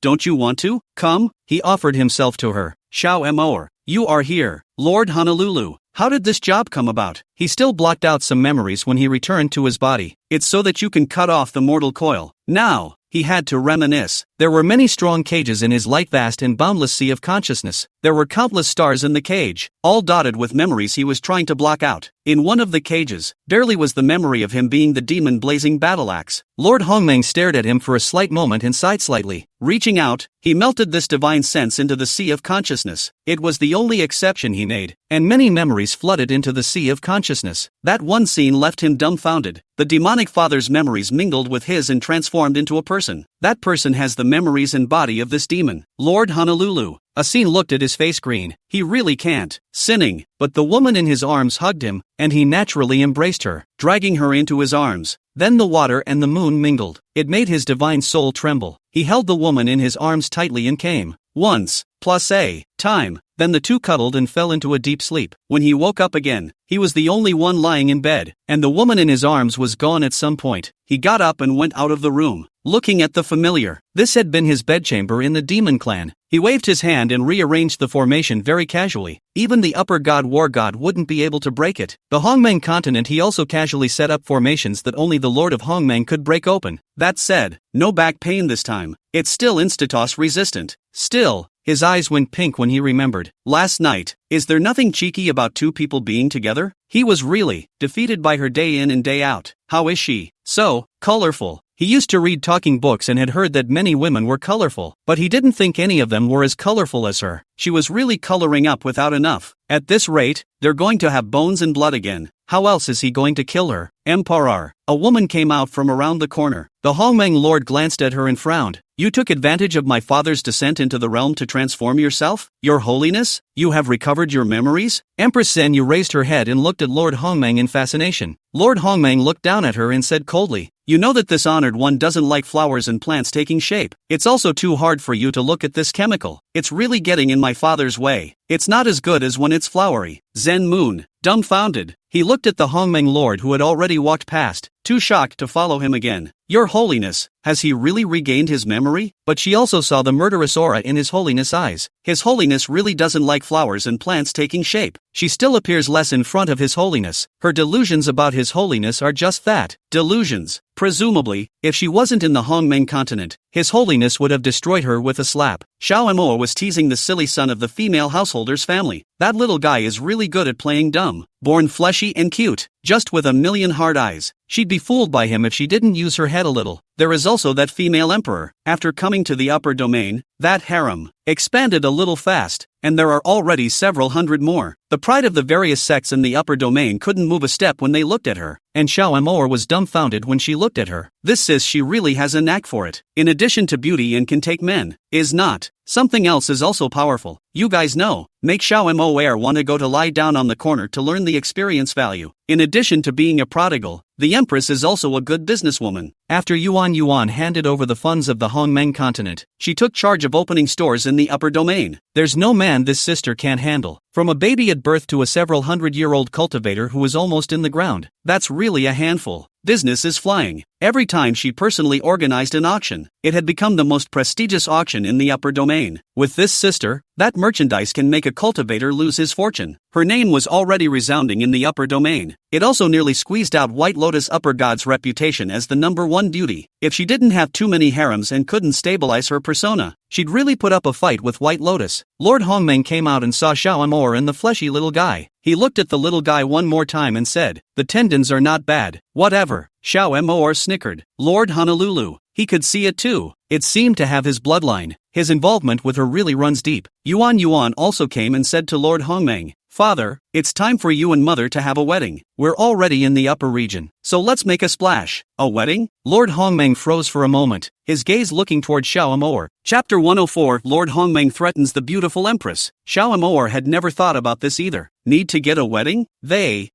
don't you want to? Come? He offered himself to her. Xiao Amor, you are here. Lord Honolulu, how did this job come about? He still blocked out some memories when he returned to his body. It's so that you can cut off the mortal coil. Now, he had to reminisce. There were many strong cages in his light vast and boundless sea of consciousness. There were countless stars in the cage, all dotted with memories he was trying to block out. In one of the cages, barely was the memory of him being the demon blazing battle axe. Lord Hongmeng stared at him for a slight moment and sighed slightly. Reaching out, he melted this divine sense into the sea of consciousness. It was the only exception he made, and many memories flooded into the sea of consciousness. That one scene left him dumbfounded. The demonic father's memories mingled with his and transformed into a person. That person has the memories and body of this demon. Lord Honolulu. Asin looked at his face green. He really can't. Sinning. But the woman in his arms hugged him, and he naturally embraced her, dragging her into his arms. Then the water and the moon mingled. It made his divine soul tremble. He held the woman in his arms tightly and came. Once, plus a time. Then the two cuddled and fell into a deep sleep. When he woke up again, he was the only one lying in bed, and the woman in his arms was gone at some point. He got up and went out of the room, looking at the familiar. This had been his bedchamber in the demon clan. He waved his hand and rearranged the formation very casually. Even the upper god war god wouldn't be able to break it. The Hongmeng continent he also casually set up formations that only the Lord of Hongmeng could break open. That said, no back pain this time. It's still instatoss resistant. Still, his eyes went pink when he remembered. Last night, is there nothing cheeky about two people being together? He was really defeated by her day in and day out. How is she? So colorful. He used to read talking books and had heard that many women were colorful, but he didn't think any of them were as colorful as her. She was really coloring up without enough. At this rate, they're going to have bones and blood again. How else is he going to kill her? Emperor. A woman came out from around the corner. The Hongmeng Lord glanced at her and frowned. You took advantage of my father's descent into the realm to transform yourself? Your holiness? You have recovered your memories? Empress Zenyu raised her head and looked at Lord Hongmeng in fascination. Lord Hongmeng looked down at her and said coldly, you know that this honored one doesn't like flowers and plants taking shape. It's also too hard for you to look at this chemical. It's really getting in my father's way. It's not as good as when it's flowery. Zen Moon, dumbfounded. He looked at the Hongmeng Lord who had already walked past. too shocked to follow him again. Your Holiness, has he really regained his memory? But she also saw the murderous aura in His Holiness' eyes. His Holiness really doesn't like flowers and plants taking shape. She still appears less in front of His Holiness. Her delusions about His Holiness are just that, delusions. Presumably, if she wasn't in the Hongmeng continent, His Holiness would have destroyed her with a slap. Xiao Emo was teasing the silly son of the female householder's family. That little guy is really good at playing dumb. Born fleshy and cute, just with a million hard eyes. She'd be fooled by him if she didn't use her head a little. There is also that female emperor. After coming to the upper domain, that harem expanded a little fast, and there are already several hundred more. The pride of the various sects in the upper domain couldn't move a step when they looked at her, and Xiao Amor was dumbfounded when she looked at her. This says she really has a knack for it. In addition to beauty and can take men, is not. Something else is also powerful. You guys know, make Xiao Moer want to go to lie down on the corner to learn the experience value. In addition to being a prodigal, the Empress is also a good businesswoman. After Yuan handed over the funds of the Hongmeng continent, she took charge of opening stores in the upper domain. There's no man this sister can't handle. From a baby at birth to a several hundred-year-old cultivator who is almost in the ground. That's really a handful. Business is flying. Every time she personally organized an auction, it had become the most prestigious auction in the upper domain. With this sister, that merchandise can make a cultivator lose his fortune. Her name was already resounding in the upper domain. It also nearly squeezed out White Lotus Upper God's reputation as the #1 beauty. If she didn't have too many harems and couldn't stabilize her persona, she'd really put up a fight with White Lotus. Lord Hongmeng came out and saw Xiao Amor and the fleshy little guy. He looked at the little guy one more time and said, "The tendons are not bad." Whatever. Xiao Amor snickered. Lord Honolulu. He could see it too. It seemed to have his bloodline. His involvement with her really runs deep. Yuan also came and said to Lord Hongmeng, "Father, it's time for you and Mother to have a wedding. We're already in the upper region, so let's make a splash." A wedding? Lord Hongmeng froze for a moment, his gaze looking toward Xiao Amor. Chapter 104 Lord Hongmeng threatens the beautiful Empress. Xiao Amor had never thought about this either. Need to get a wedding?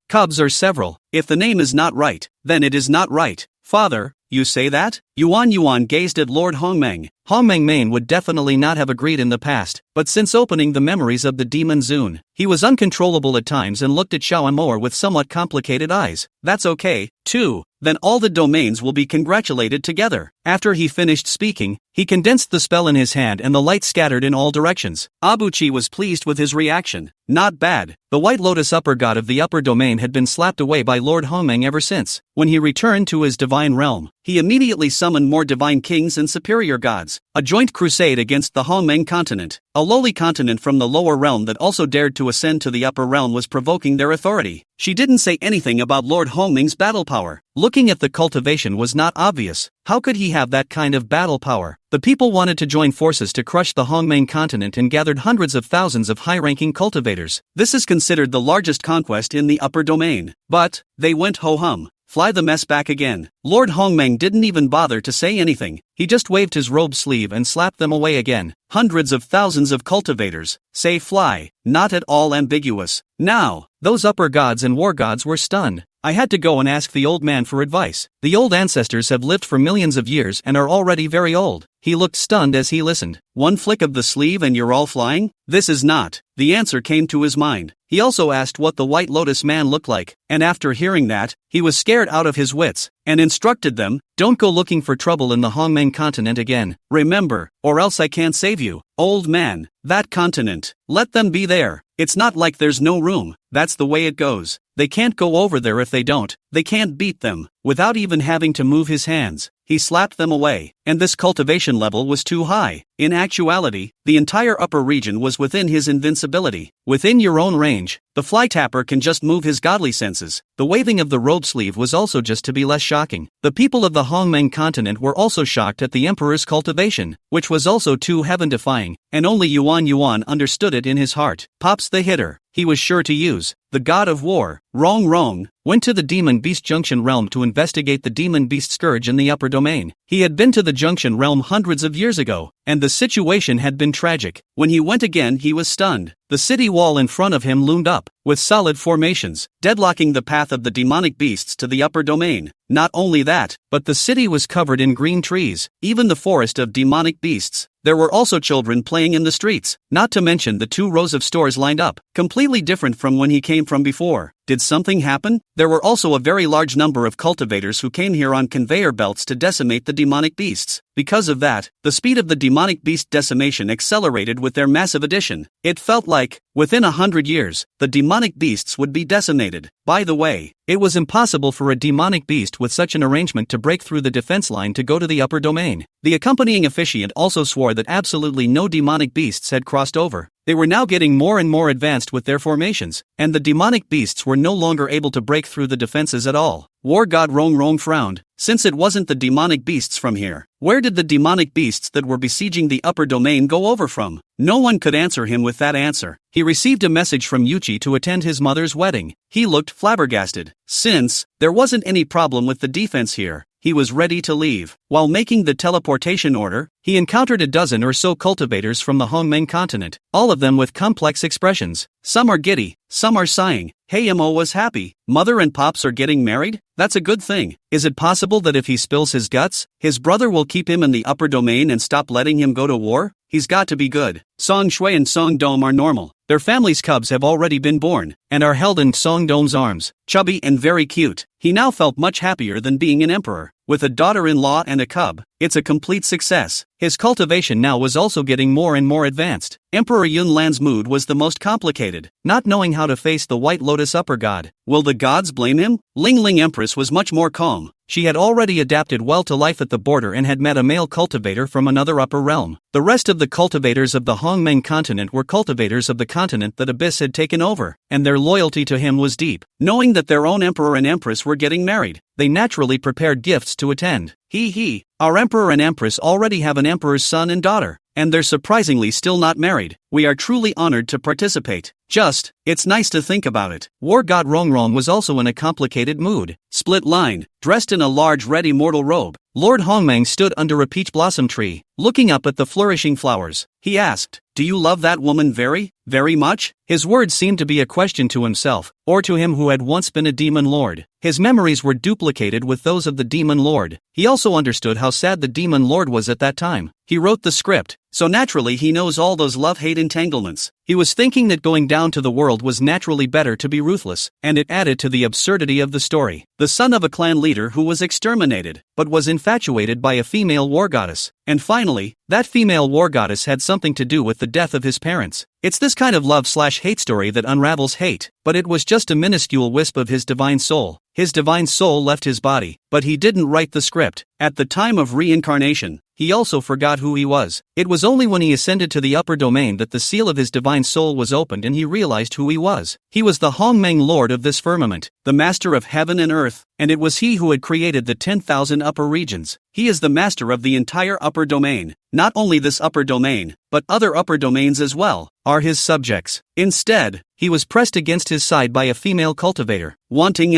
Cubs are several. If the name is not right, then it is not right. Father, you say that? Yuan gazed at Lord Hongmeng. Hongmeng Main would definitely not have agreed in the past, but since opening the memories of the demon Zun, he was uncontrollable at times and looked at Xiao Amor with somewhat complicated eyes. That's okay, too. Then all the domains will be congratulated together. After he finished speaking, he condensed the spell in his hand and the light scattered in all directions. Abuchi was pleased with his reaction. Not bad. The White Lotus Upper God of the upper domain had been slapped away by Lord Hongmeng ever since. When he returned to his divine realm, he immediately summoned more divine kings and superior gods. A joint crusade against the Hongmeng continent. A lowly continent from the lower realm that also dared to ascend to the upper realm was provoking their authority. She didn't say anything about Lord Hongmeng's battle power. Looking at the cultivation was not obvious. How could he have that kind of battle power? The people wanted to join forces to crush the Hongmeng continent and gathered hundreds of thousands of high-ranking cultivators. This is considered the largest conquest in the upper domain. But they went ho-hum. Fly the mess back again. Lord Hongmeng didn't even bother to say anything. He just waved his robe sleeve and slapped them away again. Hundreds of thousands of cultivators. Say fly. Not at all ambiguous. Now, those upper gods and war gods were stunned. I had to go and ask the old man for advice. The old ancestors have lived for millions of years and are already very old. He looked stunned as he listened. One flick of the sleeve and you're all flying? This is not. The answer came to his mind. He also asked what the White Lotus man looked like, and after hearing that, he was scared out of his wits, and instructed them, "Don't go looking for trouble in the Hongmeng continent again. Remember, or else I can't save you. Old man, that continent, let them be there. It's not like there's no room. That's the way it goes. They can't go over there if they don't. They can't beat them." Without even having to move his hands, he slapped them away, and this cultivation level was too high. In actuality, the entire upper region was within his invincibility. Within your own range, the fly tapper can just move his godly senses. The waving of the robe sleeve was also just to be less shocking. The people of the Hongmeng continent were also shocked at the emperor's cultivation, which was also too heaven-defying, and only Yuan understood it in his heart. Pops the hitter. He was sure to use. The god of war, Wrong, went to the Demon Beast Junction realm to investigate the Demon Beast Scourge in the upper domain. He had been to the Junction realm hundreds of years ago, and the situation had been tragic. When he went again, he was stunned. The city wall in front of him loomed up, with solid formations, deadlocking the path of the demonic beasts to the upper domain. Not only that, but the city was covered in green trees, even the forest of demonic beasts. There were also children playing in the streets, not to mention the 2 rows of stores lined up, completely different from when he came from before. Did something happen? There were also a very large number of cultivators who came here on conveyor belts to decimate the demonic beasts. Because of that, the speed of the demonic beast decimation accelerated with their massive addition. It felt like, within 100 years, the demonic beasts would be decimated. By the way, it was impossible for a demonic beast with such an arrangement to break through the defense line to go to the upper domain. The accompanying officiant also swore that absolutely no demonic beasts had crossed over. They were now getting more and more advanced with their formations, and the demonic beasts were no longer able to break through the defenses at all. War God Rong frowned. Since it wasn't the demonic beasts from here, where did the demonic beasts that were besieging the upper domain go over from? No one could answer him with that answer. He received a message from Yuchi to attend his mother's wedding. He looked flabbergasted. Since there wasn't any problem with the defense here, he was ready to leave. While making the teleportation order, he encountered a dozen or so cultivators from the Hongmeng continent, all of them with complex expressions. Some are giddy, some are sighing. Hey, Mo was happy. Mother and Pops are getting married? That's a good thing. Is it possible that if he spills his guts, his brother will keep him in the upper domain and stop letting him go to war? He's got to be good. Song Shui and Song Dome are normal. Their family's cubs have already been born, and are held in Song Dome's arms, chubby and very cute. He now felt much happier than being an emperor. With a daughter-in-law and a cub, it's a complete success. His cultivation now was also getting more and more advanced. Emperor Yunlan's mood was the most complicated, not knowing how to face the White Lotus upper god. Will the gods blame him? Ling Ling Empress was much more calm. She had already adapted well to life at the border and had met a male cultivator from another upper realm. The rest of the cultivators of the Hongmeng continent were cultivators of the continent that Abyss had taken over, and their loyalty to him was deep. Knowing that their own emperor and empress were getting married, they naturally prepared gifts to attend. Our emperor and empress already have an emperor's son and daughter, and they're surprisingly still not married. We are truly honored to participate. It's nice to think about it. War God Rongrong was also in a complicated mood. Split-lined, dressed in a large red immortal robe, Lord Hongmeng stood under a peach blossom tree, looking up at the flourishing flowers. He asked, "Do you love that woman very, very much?" His words seemed to be a question to himself, or to him who had once been a demon lord. His memories were duplicated with those of the demon lord. He also understood how sad the demon lord was at that time. He wrote the script, so naturally he knows all those love-hate entanglements. He was thinking that going down to the world was naturally better to be ruthless, and it added to the absurdity of the story. The son of a clan leader who was exterminated, but was infatuated by a female war goddess. And finally, that female war goddess had something to do with the death of his parents. It's this kind of love/hate story that unravels hate, but it was just a minuscule wisp of his divine soul. His divine soul left his body, but he didn't write the script. At the time of reincarnation, he also forgot who he was. It was only when he ascended to the upper domain that the seal of his divine soul was opened and he realized who he was. He was the Hongmeng Lord of this firmament, the master of heaven and earth, and it was he who had created the 10,000 upper regions. He is the master of the entire upper domain. Not only this upper domain, but other upper domains as well, are his subjects. Instead, he was pressed against his side by a female cultivator. Wanting.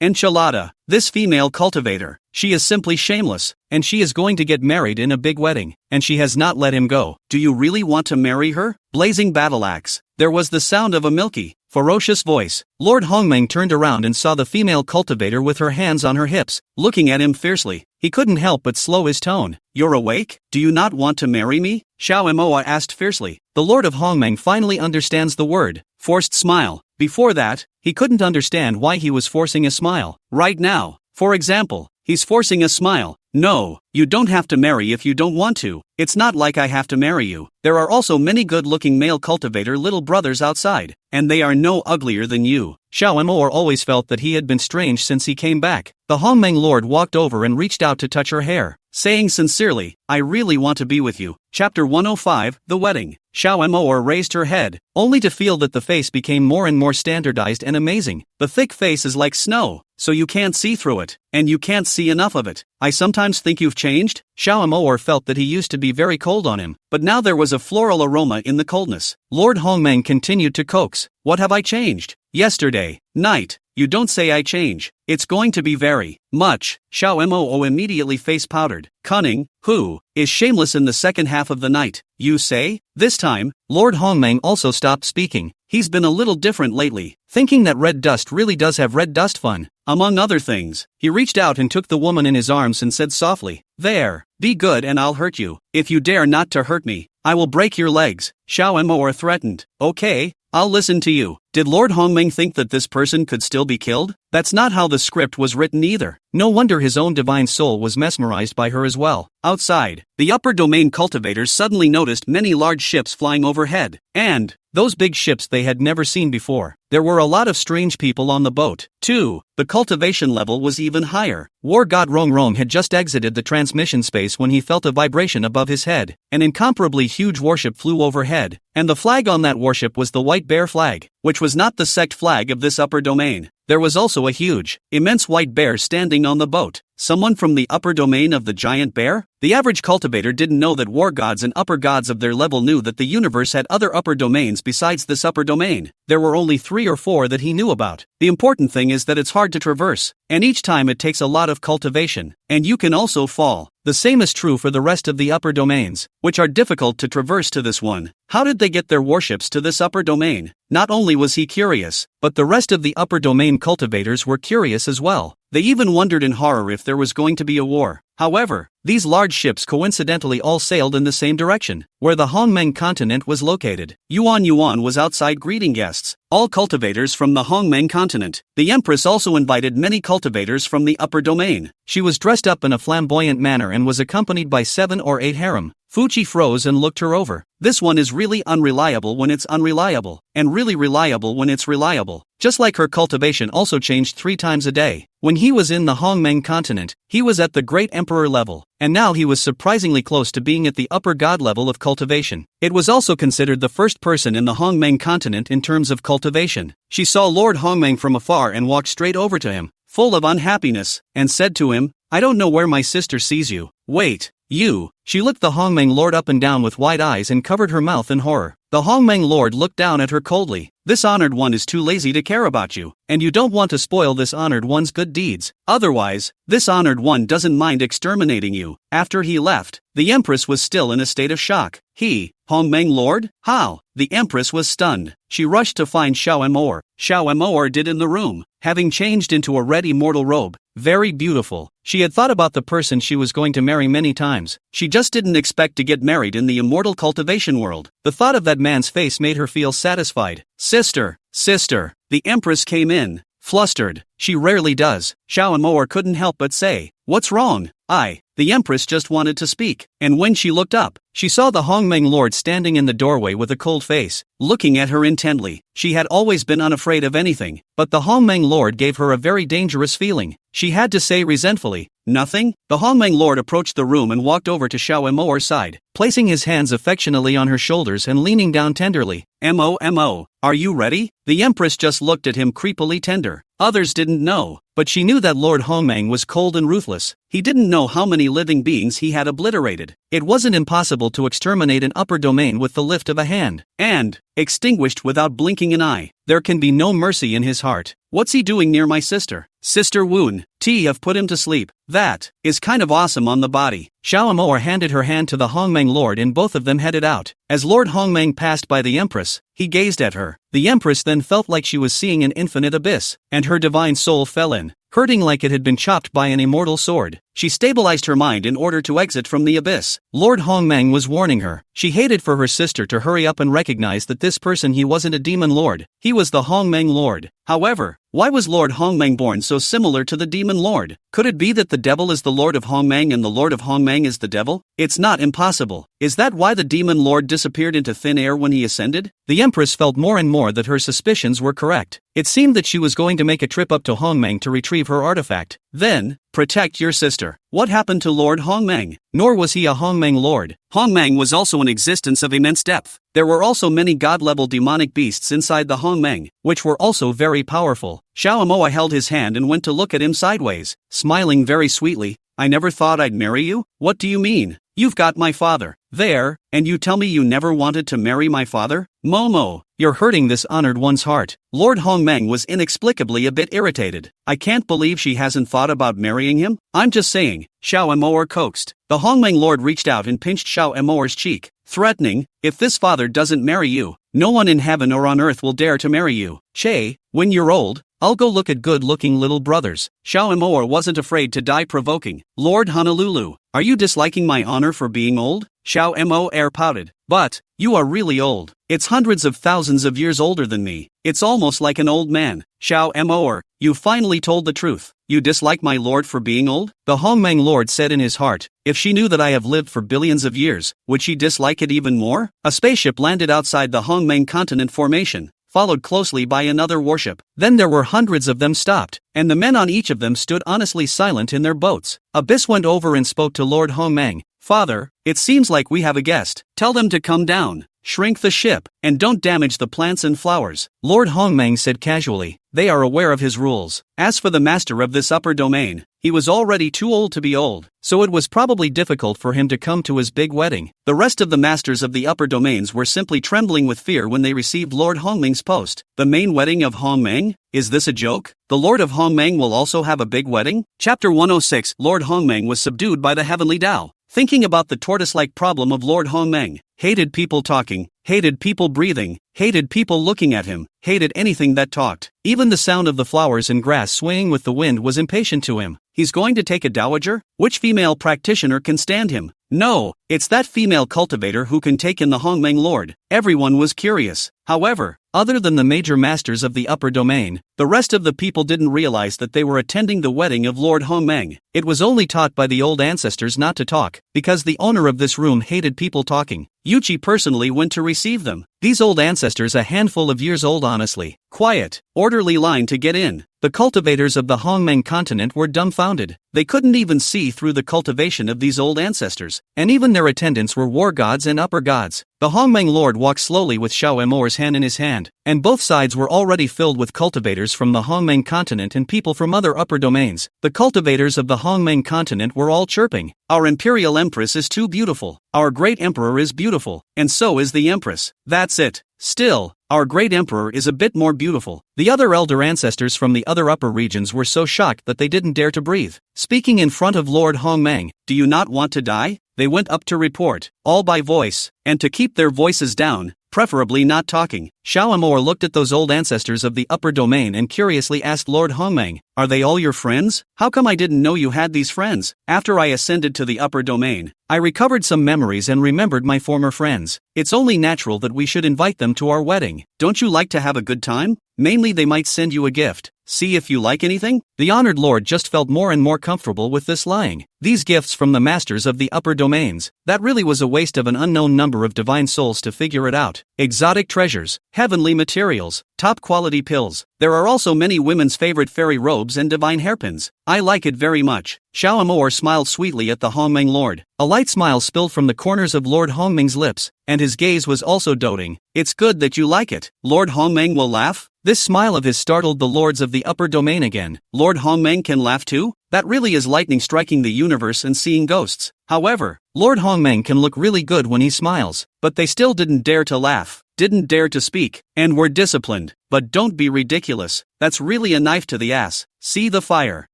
Enchilada. This female cultivator, she is simply shameless, and she is going to get married in a big wedding, and she has not let him go. Do you really want to marry her? Blazing battle axe. There was the sound of a milky, ferocious voice. Lord Hongmeng turned around and saw the female cultivator with her hands on her hips, looking at him fiercely. He couldn't help but slow his tone. "You're awake? Do you not want to marry me?" Xiao Moa asked fiercely. The Lord of Hongmeng finally understands the word, forced smile. Before that, he couldn't understand why he was forcing a smile. Right now, for example, he's forcing a smile. No, you don't have to marry if you don't want to. It's not like I have to marry you. There are also many good-looking male cultivator little brothers outside, and they are no uglier than you. Xiao Moa always felt that he had been strange since he came back. The Hongmeng Lord walked over and reached out to touch her hair, saying sincerely, "I really want to be with you." Chapter 105, The Wedding. Xiao Moa raised her head, only to feel that the face became more and more standardized and amazing. The thick face is like snow, so you can't see through it, and you can't see enough of it. I sometimes think you've changed. Xiao Moa felt that he used to be very cold on him, but now there was a floral aroma in the coldness. Lord Hongmeng continued to coax. "What have I changed? Yesterday night. You don't say I change. It's going to be very much." Xiao Mo immediately face powdered. Cunning, who is shameless in the second half of the night, you say? This time, Lord Hongmeng also stopped speaking. He's been a little different lately, thinking that red dust really does have red dust fun. Among other things, he reached out and took the woman in his arms and said softly, "There." Be good and I'll hurt you. If you dare not to hurt me, I will break your legs, Xiao Mo threatened. Okay, I'll listen to you. Did Lord Hongmeng think that this person could still be killed? That's not how the script was written either. No wonder his own divine soul was mesmerized by her as well. Outside, the upper domain cultivators suddenly noticed many large ships flying overhead. And those big ships they had never seen before. There were a lot of strange people on the boat, too. The cultivation level was even higher. War God Rong Rong had just exited the transmission space when he felt a vibration above his head. An incomparably huge warship flew overhead, and the flag on that warship was the White Bear flag, which was not the sect flag of this upper domain. There was also a huge, immense white bear standing on the boat. Someone from the upper domain of the giant bear? The average cultivator didn't know that war gods and upper gods of their level knew that the universe had other upper domains besides this upper domain. There were only 3 or 4 that he knew about. The important thing is that it's hard to traverse, and each time it takes a lot of cultivation, and you can also fall. The same is true for the rest of the upper domains, which are difficult to traverse to this one. How did they get their warships to this upper domain? Not only was he curious, but the rest of the upper domain cultivators were curious as well. They even wondered in horror if there was going to be a war. However, these large ships coincidentally all sailed in the same direction, where the Hongmeng continent was located. Yuan Yuan was outside greeting guests, all cultivators from the Hongmeng continent. The Empress also invited many cultivators from the upper domain. She was dressed up in a flamboyant manner and was accompanied by 7 or 8 harem. Fuji froze and looked her over. This one is really unreliable when it's unreliable, and really reliable when it's reliable. Just like her cultivation also changed 3 times a day. When he was in the Hongmeng continent, he was at the Great Emperor level, and now he was surprisingly close to being at the upper god level of cultivation. It was also considered the first person in the Hongmeng continent in terms of cultivation. She saw Lord Hongmeng from afar and walked straight over to him, full of unhappiness, and said to him, "I don't know where my sister sees you. Wait, you." She looked the Hongmeng Lord up and down with wide eyes and covered her mouth in horror. The Hongmeng Lord looked down at her coldly. "This honored one is too lazy to care about you, and you don't want to spoil this honored one's good deeds. Otherwise, this honored one doesn't mind exterminating you." After he left, the Empress was still in a state of shock. He, Hongmeng Lord? How? The Empress was stunned. She rushed to find Xiao Amor. Xiao Amor did in the room, having changed into a red immortal robe. Very beautiful. She had thought about the person she was going to marry many times. She just didn't expect to get married in the immortal cultivation world. The thought of that man's face made her feel satisfied. Sister, sister. The Empress came in, flustered. She rarely does. Xiao Amor couldn't help but say, "What's wrong?" The Empress just wanted to speak, and when she looked up, she saw the Hongmeng Lord standing in the doorway with a cold face, looking at her intently. She had always been unafraid of anything, but the Hongmeng Lord gave her a very dangerous feeling. She had to say resentfully, "Nothing?" The Hongmeng Lord approached the room and walked over to Xiao Amor's side, placing his hands affectionately on her shoulders and leaning down tenderly. "Mo, are you ready?" The Empress just looked at him creepily tender. Others didn't know, but she knew that Lord Hongmeng was cold and ruthless. He didn't know how many living beings he had obliterated. It wasn't impossible to exterminate an upper domain with the lift of a hand, and extinguished without blinking an eye. There can be no mercy in his heart. What's he doing near my sister? Sister Woon, have put him to sleep. That is kind of awesome on the body. Xiao Amor handed her hand to the Hongmeng Lord and both of them headed out. As Lord Hongmeng passed by the Empress, he gazed at her. The Empress then felt like she was seeing an infinite abyss, and her divine soul fell in, hurting like it had been chopped by an immortal sword. She stabilized her mind in order to exit from the abyss. Lord Hongmeng was warning her. She hated for her sister to hurry up and recognize that this person he wasn't a demon lord. He was the Hongmeng Lord. However, why was Lord Hongmeng born so similar to the demon lord? Could it be that the devil is the Lord of Hongmeng and the Lord of Hongmeng is the devil? It's not impossible. Is that why the demon lord disappeared into thin air when he ascended? The Empress felt more and more that her suspicions were correct. It seemed that she was going to make a trip up to Hongmeng to retrieve her artifact. Then, protect your sister. What happened to Lord Hongmeng? Nor was he a Hongmeng Lord. Hongmeng was also an existence of immense depth. There were also many god-level demonic beasts inside the Hongmeng, which were also very powerful. Xiao Amoa held his hand and went to look at him sideways, smiling very sweetly. "I never thought I'd marry you? What do you mean? You've got my father there, and you tell me you never wanted to marry my father? Momo, you're hurting this honored one's heart." Lord Hongmeng was inexplicably a bit irritated. "I can't believe she hasn't thought about marrying him. I'm just saying," Xiao Amor coaxed. The Hongmeng Lord reached out and pinched Xiao Amor's cheek, threatening, "If this father doesn't marry you, no one in heaven or on earth will dare to marry you. Che, when you're old, I'll go look at good-looking little brothers. Xiao Emoer wasn't afraid to die provoking. Lord Honolulu, are you disliking my honor for being old? Xiao Emoer pouted. But, you are really old. It's hundreds of thousands of years older than me. It's almost like an old man. Xiao Emoer, you finally told the truth. You dislike my lord for being old? The Hongmeng lord said in his heart, if she knew that I have lived for billions of years, would she dislike it even more? A spaceship landed outside the Hongmeng continent formation, followed closely by another warship. Then there were hundreds of them stopped, and the men on each of them stood honestly silent in their boats. Abyss went over and spoke to Lord Hongmeng. Father, it seems like we have a guest. Tell them to come down, shrink the ship, and don't damage the plants and flowers. Lord Hongmeng said casually. They are aware of his rules. As for the master of this upper domain, he was already too old to be old, so it was probably difficult for him to come to his big wedding. The rest of the masters of the upper domains were simply trembling with fear when they received Lord Hongmeng's post. The main wedding of Hongmeng? Is this a joke? The Lord of Hongmeng will also have a big wedding? Chapter 106. Lord Hongmeng was subdued by the heavenly Tao. Thinking about the tortoise-like problem of Lord Hongmeng, hated people talking, hated people breathing, hated people looking at him, hated anything that talked. Even the sound of the flowers and grass swaying with the wind was impatient to him. He's going to take a dowager? Which female practitioner can stand him? No, it's that female cultivator who can take in the Hongmeng Lord. Everyone was curious. However, other than the major masters of the upper domain, the rest of the people didn't realize that they were attending the wedding of Lord Hongmeng. It was only taught by the old ancestors not to talk, because the owner of this room hated people talking. Yuchi personally went to receive them. These old ancestors, a handful of years old, honestly. Quiet, orderly line to get in. The cultivators of the Hongmeng continent were dumbfounded. They couldn't even see through the cultivation of these old ancestors, and even their attendants were war gods and upper gods. The Hongmeng Lord walked slowly with Xiao Emoer's hand in his hand, and both sides were already filled with cultivators from the Hongmeng continent and people from other upper domains. The cultivators of the Hongmeng continent were all chirping. Our imperial empress is too beautiful. Our great emperor is beautiful, and so is the empress. That's it. Still, our great emperor is a bit more beautiful. The other elder ancestors from the other upper regions were so shocked that they didn't dare to breathe. Speaking in front of Lord Hongmeng, do you not want to die? They went up to report, all by voice, and to keep their voices down, preferably not talking. Xiao Emoer looked at those old ancestors of the upper domain and curiously asked Lord Hongmeng, are they all your friends? How come I didn't know you had these friends? After I ascended to the upper domain, I recovered some memories and remembered my former friends. It's only natural that we should invite them to our wedding. Don't you like to have a good time? Mainly they might send you a gift. See if you like anything? The honored lord just felt more and more comfortable with this lying. These gifts from the masters of the upper domains, that really was a waste of an unknown number of divine souls to figure it out. Exotic treasures, heavenly materials, top quality pills. There are also many women's favorite fairy robes and divine hairpins. I like it very much. Xiao Emoer smiled sweetly at the Hongmeng Lord. A light smile spilled from the corners of Lord Hongmeng's lips, and his gaze was also doting. It's good that you like it. Lord Hongmeng will laugh? This smile of his startled the lords of the upper domain again. Lord Hongmeng can laugh too? That really is lightning striking the universe and seeing ghosts. However, Lord Hongmeng can look really good when he smiles, but they still didn't dare to laugh, didn't dare to speak, and were disciplined. But don't be ridiculous. That's really a knife to the ass. See the fire.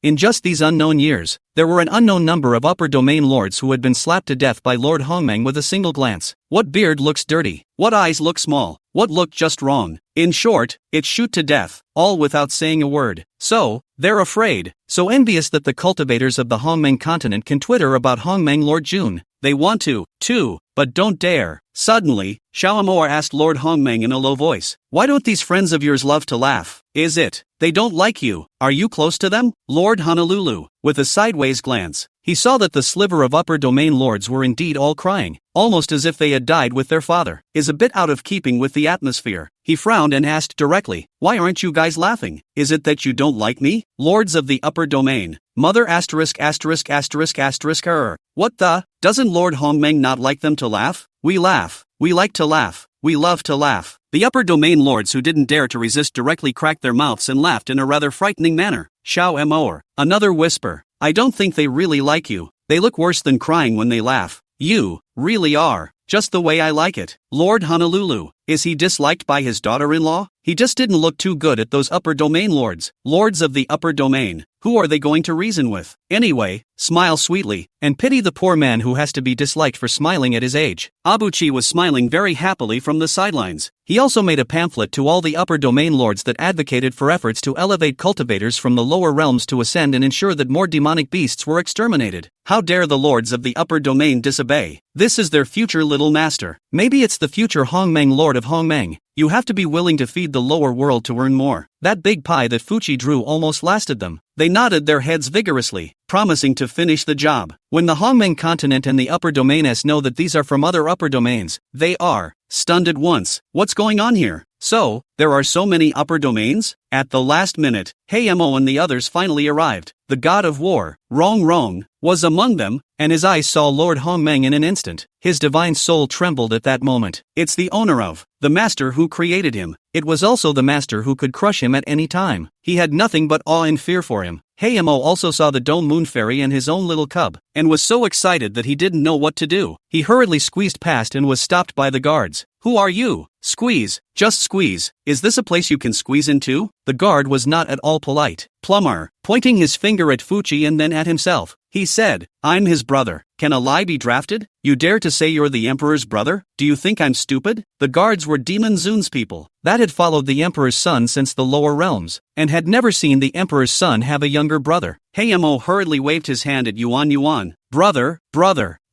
In just these unknown years, there were an unknown number of upper domain lords who had been slapped to death by Lord Hongmeng with a single glance. What beard looks dirty? What eyes look small? What looked just wrong? In short, it's shoot to death, all without saying a word. So, they're afraid, so envious that the cultivators of the Hongmeng continent can twitter about Hongmeng Lord Jun. They want to, too, but don't dare. Suddenly, Xiao Emoer asked Lord Hongmeng in a low voice, why don't these friends of yours love to laugh? Is it they don't like you? Are you close to them? Lord Honolulu, with a sideways glance, he saw that the sliver of upper domain lords were indeed all crying, almost as if they had died with their father. Is a bit out of keeping with the atmosphere. He frowned and asked directly, why aren't you guys laughing? Is it that you don't like me? Lords of the upper domain. Mother asterisk asterisk asterisk asterisk error. What the? Doesn't Lord Hongmeng not like them to laugh? We laugh. We like to laugh. We love to laugh. The upper domain lords who didn't dare to resist directly cracked their mouths and laughed in a rather frightening manner. Xiao Emoer. Another whisper. I don't think they really like you. They look worse than crying when they laugh. You really are. Just the way I like it. Lord Honolulu. Is he disliked by his daughter-in-law? He just didn't look too good at those upper domain lords. Lords of the upper domain. Who are they going to reason with? Anyway, smile sweetly, and pity the poor man who has to be disliked for smiling at his age. Abuchi was smiling very happily from the sidelines. He also made a pamphlet to all the upper domain lords that advocated for efforts to elevate cultivators from the lower realms to ascend and ensure that more demonic beasts were exterminated. How dare the lords of the upper domain disobey? This is their future little master. Maybe it's the future Hongmeng lord of Hongmeng. You have to be willing to feed the lower world to earn more. That big pie that Fuchi drew almost lasted them. They nodded their heads vigorously, promising to finish the job. When the Hongmeng continent and the upper domains know that these are from other upper domains, they are stunned at once. What's going on here? So, there are so many upper domains? At the last minute, Heimo and the others finally arrived. The god of war, Rong, was among them, and his eyes saw Lord Hongmeng in an instant. His divine soul trembled at that moment. It's the owner of, the master who created him. It was also the master who could crush him at any time. He had nothing but awe and fear for him. Heimo also saw the Dome Moon Fairy and his own little cub, and was so excited that he didn't know what to do. He hurriedly squeezed past and was stopped by the guards. Who are you? Squeeze, just squeeze. Is this a place you can squeeze into? The guard was not at all polite. Plumber, pointing his finger at Fuchi and then at himself, he said, I'm his brother. Can a lie be drafted? You dare to say you're the emperor's brother? Do you think I'm stupid? The guards were Demon Zun's people, that had followed the emperor's son since the lower realms, and had never seen the emperor's son have a younger brother. Heimo hurriedly waved his hand at Yuan. Brother.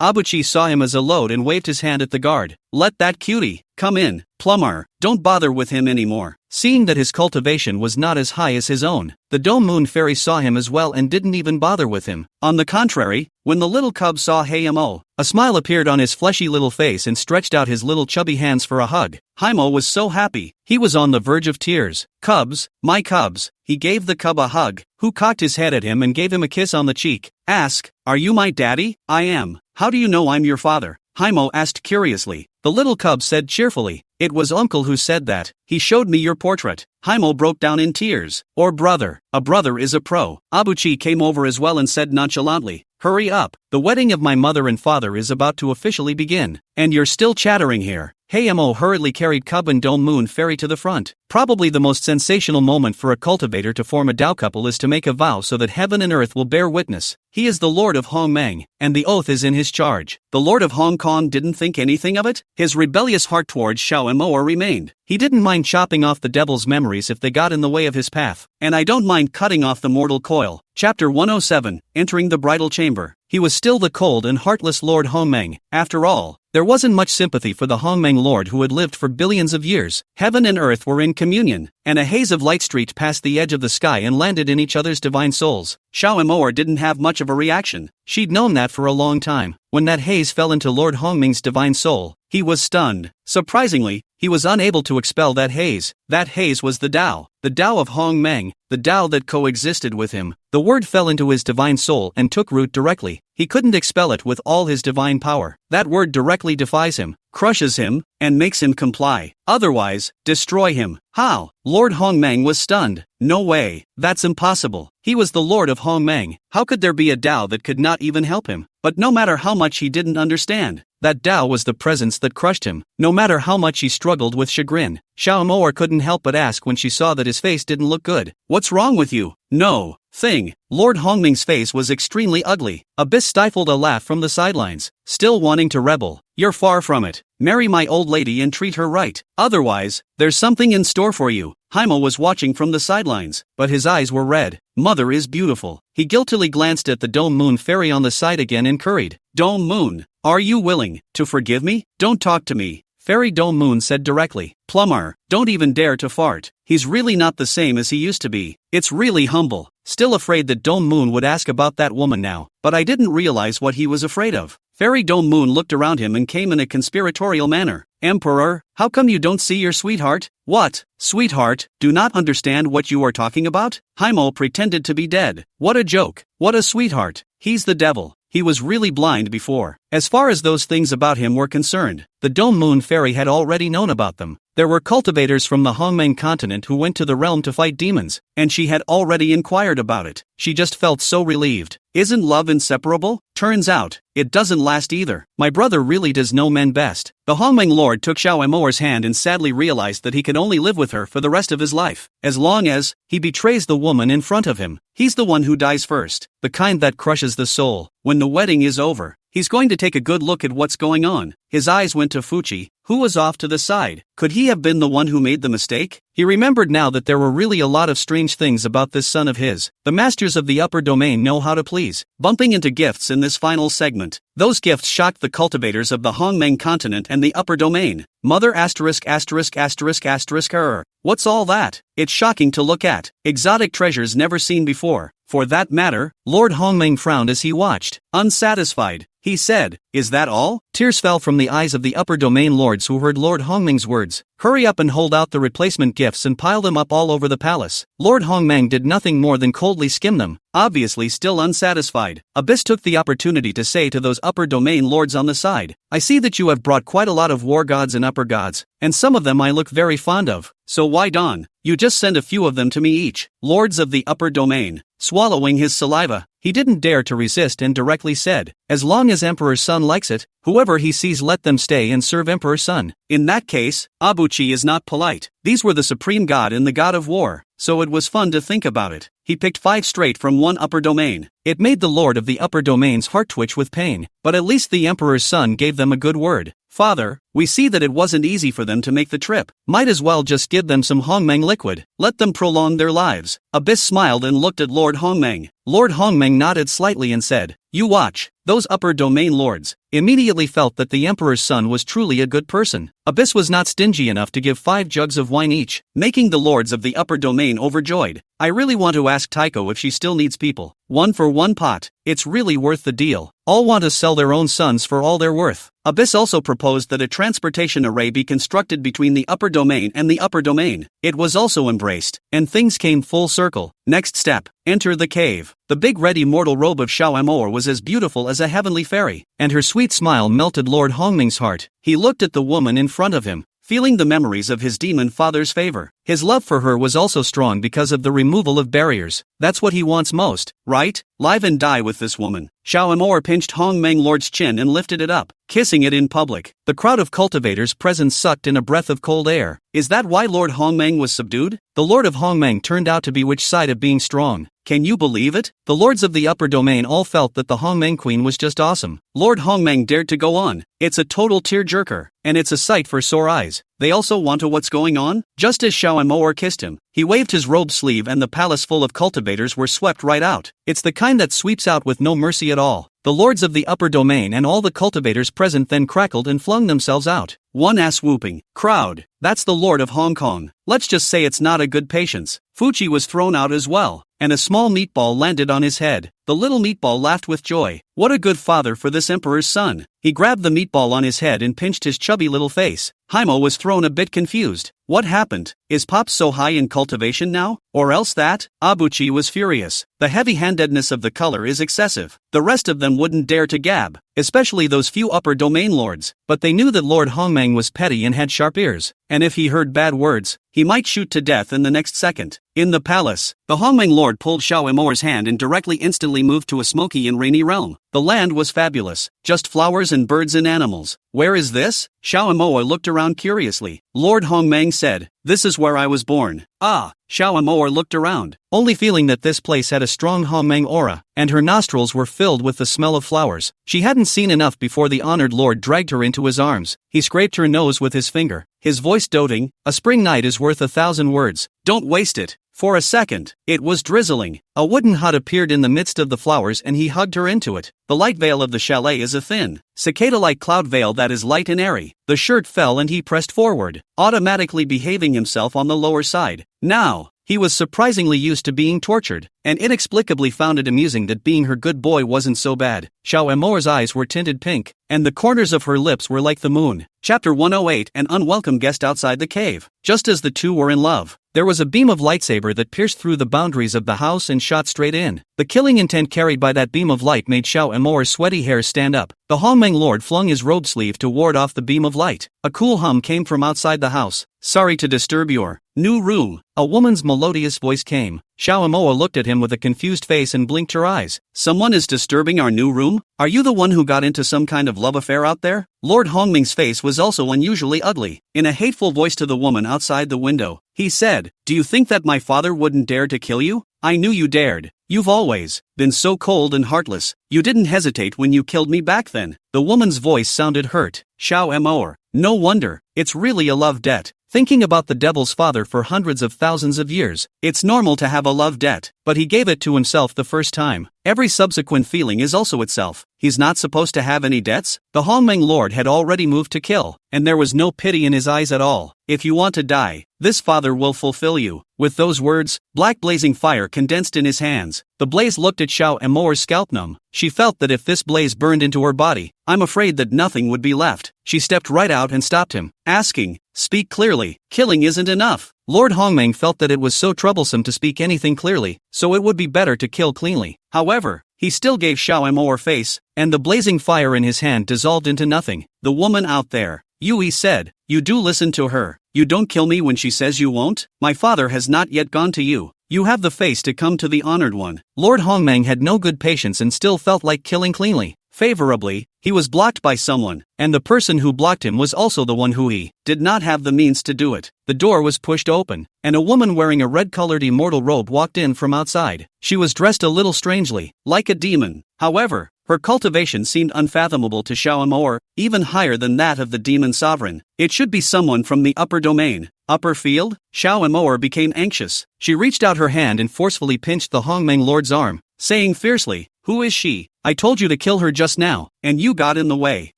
Abuchi saw him as a load and waved his hand at the guard. Let that cutie come in. Plumber, don't bother with him anymore. Seeing that his cultivation was not as high as his own, the Dome Moon Fairy saw him as well and didn't even bother with him. On the contrary, when the little cub saw Heimo, a smile appeared on his fleshy little face and stretched out his little chubby hands for a hug. Heimo was so happy, he was on the verge of tears. Cubs, my cubs. He gave the cub a hug, who cocked his head at him and gave him a kiss on the cheek. Ask, are you my daddy? I am. How do you know I'm your father? Heimo asked curiously. The little cub said cheerfully, it was uncle who said that. He showed me your portrait. Heimo broke down in tears. Or brother. A brother is a pro. Abuchi came over as well and said nonchalantly, hurry up. The wedding of my mother and father is about to officially begin. And you're still chattering here. Heimo hurriedly carried Cub and Dome Moon Fairy to the front. Probably the most sensational moment for a cultivator to form a Tao couple is to make a vow so that heaven and earth will bear witness. He is the Lord of Hongmeng, and the oath is in his charge. The Lord of Hong Kong didn't think anything of it. His rebellious heart towards Xiao and Moa remained. He didn't mind chopping off the devil's memories if they got in the way of his path. And I don't mind cutting off the mortal coil. Chapter 107, Entering the Bridal Chamber. He was still the cold and heartless Lord Hongmeng. After all, there wasn't much sympathy for the Hongmeng Lord who had lived for billions of years. Heaven and earth were in communion, and a haze of light streaked past the edge of the sky and landed in each other's divine souls. Xiao and Moa didn't have much of a reaction. She'd known that for a long time. When that haze fell into Lord Hongmeng's divine soul, he was stunned. Surprisingly, he was unable to expel that haze. That haze was the Tao of Hongmeng, the Tao that coexisted with him. The word fell into his divine soul and took root directly. He couldn't expel it with all his divine power. That word directly defies him, crushes him, and makes him comply. Otherwise, destroy him. How? Lord Hongmeng was stunned. No way. That's impossible. He was the Lord of Hongmeng. How could there be a Tao that could not even help him? But no matter how much he didn't understand, that Tao was the presence that crushed him. No matter how much he struggled with chagrin, Xiao Moa couldn't help but ask when she saw that his face didn't look good. What's wrong with you? No. Thing. Lord Hongmeng's face was extremely ugly. Abyss stifled a laugh from the sidelines. Still wanting to rebel? You're far from it. Marry my old lady and treat her right. Otherwise, there's something in store for you. Heimo was watching from the sidelines, but his eyes were red. Mother is beautiful. He guiltily glanced at the Dome Moon Fairy on the side again and curried. Dome Moon, are you willing to forgive me? Don't talk to me. Fairy Dome Moon said directly. Plumber, don't even dare to fart. He's really not the same as he used to be. It's really humble. Still afraid that Dome Moon would ask about that woman now, but I didn't realize what he was afraid of. Fairy Dome Moon looked around him and came in a conspiratorial manner. Emperor, how come you don't see your sweetheart? What? Sweetheart, do not understand what you are talking about? Heimo pretended to be dead. What a joke. What a sweetheart. He's the devil. He was really blind before. As far as those things about him were concerned, the Dome Moon Fairy had already known about them. There were cultivators from the Hongmeng continent who went to the realm to fight demons, and she had already inquired about it. She just felt so relieved. Isn't love inseparable? Turns out, it doesn't last either. My brother really does know men best. The Hongmeng Lord took Xiao Emoer's hand and sadly realized that he could only live with her for the rest of his life. As long as he betrays the woman in front of him, he's the one who dies first, the kind that crushes the soul. When the wedding is over, he's going to take a good look at what's going on. His eyes went to Fuchi, who was off to the side. Could he have been the one who made the mistake? He remembered now that there were really a lot of strange things about this son of his. The masters of the upper domain know how to please. Bumping into gifts in this final segment. Those gifts shocked the cultivators of the Hongmeng continent and the upper domain. Mother asterisk asterisk asterisk asterisk error. What's all that? It's shocking to look at. Exotic treasures never seen before. For that matter, Lord Hongmeng frowned as he watched. Unsatisfied, he said, "Is that all?" Tears fell from the eyes of the upper domain lords who heard Lord Hongmeng's words. Hurry up and hold out the replacement gifts and pile them up all over the palace. Lord Hongmeng did nothing more than coldly skim them, obviously still unsatisfied. Abyss took the opportunity to say to those upper domain lords on the side, "I see that you have brought quite a lot of war gods and upper gods, and some of them I look very fond of, so why don't you just send a few of them to me each?" Lords of the upper domain. Swallowing his saliva, he didn't dare to resist and directly said, "As long as Emperor Sun likes it, whoever he sees let them stay and serve Emperor Sun." In that case, Abuchi is not polite. These were the supreme god and the god of war, so it was fun to think about it. He picked 5 straight from one upper domain. It made the lord of the upper domain's heart twitch with pain, but at least the Emperor's son gave them a good word. "Father, we see that it wasn't easy for them to make the trip. Might as well just give them some Hongmeng liquid. Let them prolong their lives." Abyss smiled and looked at Lord Hongmeng. Lord Hongmeng nodded slightly and said, "You watch." Those upper domain lords immediately felt that the Emperor's son was truly a good person. Abyss was not stingy enough to give 5 jugs of wine each, making the lords of the upper domain overjoyed. "I really want to ask Taiko if she still needs people. 1 for 1 pot. It's really worth the deal. All want to sell their own sons for all they're worth." Abyss also proposed that a transportation array be constructed between the upper domain and the upper domain. It was also embraced, and things came full circle. Next step, enter the cave. The big red immortal robe of Xiao Emoer was as beautiful as a heavenly fairy, and her sweet smile melted Lord Hongmeng's heart. He looked at the woman in front of him, feeling the memories of his demon father's favor. His love for her was also strong because of the removal of barriers. That's what he wants most, right? Live and die with this woman. Xiao Emoer pinched Hongmeng Lord's chin and lifted it up, kissing it in public. The crowd of cultivators present sucked in a breath of cold air. Is that why Lord Hongmeng was subdued? The Lord of Hongmeng turned out to be which side of being strong? Can you believe it? The lords of the upper domain all felt that the Hongmeng queen was just awesome. Lord Hongmeng dared to go on. "It's a total tearjerker, and it's a sight for sore eyes. They also want to what's going on?" Just as Xiao Emoer kissed him, he waved his robe sleeve and the palace full of cultivators were swept right out. It's the kind that sweeps out with no mercy at all. The lords of the upper domain and all the cultivators present then crackled and flung themselves out. One ass whooping. Crowd. That's the Lord of Hong Kong. Let's just say it's not a good patience. Fuchi was thrown out as well, and a small meatball landed on his head. The little meatball laughed with joy. What a good father for this emperor's son. He grabbed the meatball on his head and pinched his chubby little face. Haimo was thrown a bit confused. What happened? Is Pop so high in cultivation now? Or else that? Abuchi was furious. The heavy-handedness of the color is excessive. The rest of them wouldn't dare to gab, especially those few upper domain lords, but they knew that Lord Hongmeng was petty and had sharp ears, and if he heard bad words, he might shoot to death in the next second. In the palace, the Hongmeng Lord pulled Xiao Emoer's hand and instantly moved to a smoky and rainy realm. The land was fabulous, just flowers and birds and animals. Where is this? Xiao Emoer looked around curiously. Lord Hongmeng said, "This is where I was born." Ah, Xiao Emoer looked around, only feeling that this place had a strong Hongmeng aura, and her nostrils were filled with the smell of flowers. She hadn't seen enough before the honored lord dragged her into his arms. He scraped her nose with his finger, his voice doting, "A spring night is worth 1,000 words. Don't waste it." For a second, it was drizzling. A wooden hut appeared in the midst of the flowers and he hugged her into it. The light veil of the chalet is a thin, cicada-like cloud veil that is light and airy. The shirt fell and he pressed forward, automatically behaving himself on the lower side. Now, he was surprisingly used to being tortured, and inexplicably found it amusing that being her good boy wasn't so bad. Xiao Amour's eyes were tinted pink, and the corners of her lips were like the moon. Chapter 108. An unwelcome guest outside the cave. Just as the two were in love, there was a beam of lightsaber that pierced through the boundaries of the house and shot straight in. The killing intent carried by that beam of light made Xiao Amour's sweaty hairs stand up. The Hongmeng Lord flung his robe sleeve to ward off the beam of light. A cool hum came from outside the house. "Sorry to disturb your new room." A woman's melodious voice came. Xiao Amour looked at him with a confused face and blinked her eyes. "Someone is disturbing our new room? Are you the one who got into some kind of love affair out there?" Lord Hongming's face was also unusually ugly. In a hateful voice to the woman outside the window, he said, "Do you think that my father wouldn't dare to kill you? I knew you dared. You've always been so cold and heartless. You didn't hesitate when you killed me back then." The woman's voice sounded hurt. Xiao Amour, no wonder. It's really a love debt. Thinking about the devil's father for hundreds of thousands of years, it's normal to have a love debt, but he gave it to himself the first time. Every subsequent feeling is also itself. He's not supposed to have any debts? The Hongmeng Lord had already moved to kill, and there was no pity in his eyes at all. "If you want to die, this father will fulfill you." With those words, black blazing fire condensed in his hands. The blaze looked at Xiao Amour's scalp numb. She felt that if this blaze burned into her body, I'm afraid that nothing would be left. She stepped right out and stopped him, asking, "Speak clearly. Killing isn't enough." Lord Hongmeng felt that it was so troublesome to speak anything clearly, so it would be better to kill cleanly. However, he still gave Xiao Amour face, and the blazing fire in his hand dissolved into nothing. "The woman out there," Yui said, "you do listen to her. You don't kill me when she says you won't? My father has not yet gone to you. You have the face to come to the honored one." Lord Hongmeng had no good patience and still felt like killing cleanly. Favorably, he was blocked by someone, and the person who blocked him was also the one who he did not have the means to do it. The door was pushed open, and a woman wearing a red-colored immortal robe walked in from outside. She was dressed a little strangely, like a demon. However, her cultivation seemed unfathomable to Xiao Amour, even higher than that of the demon sovereign. It should be someone from the upper domain. Upper field? Xiao Amour became anxious. She reached out her hand and forcefully pinched the Hongmeng Lord's arm, saying fiercely, "Who is she? I told you to kill her just now, and you got in the way."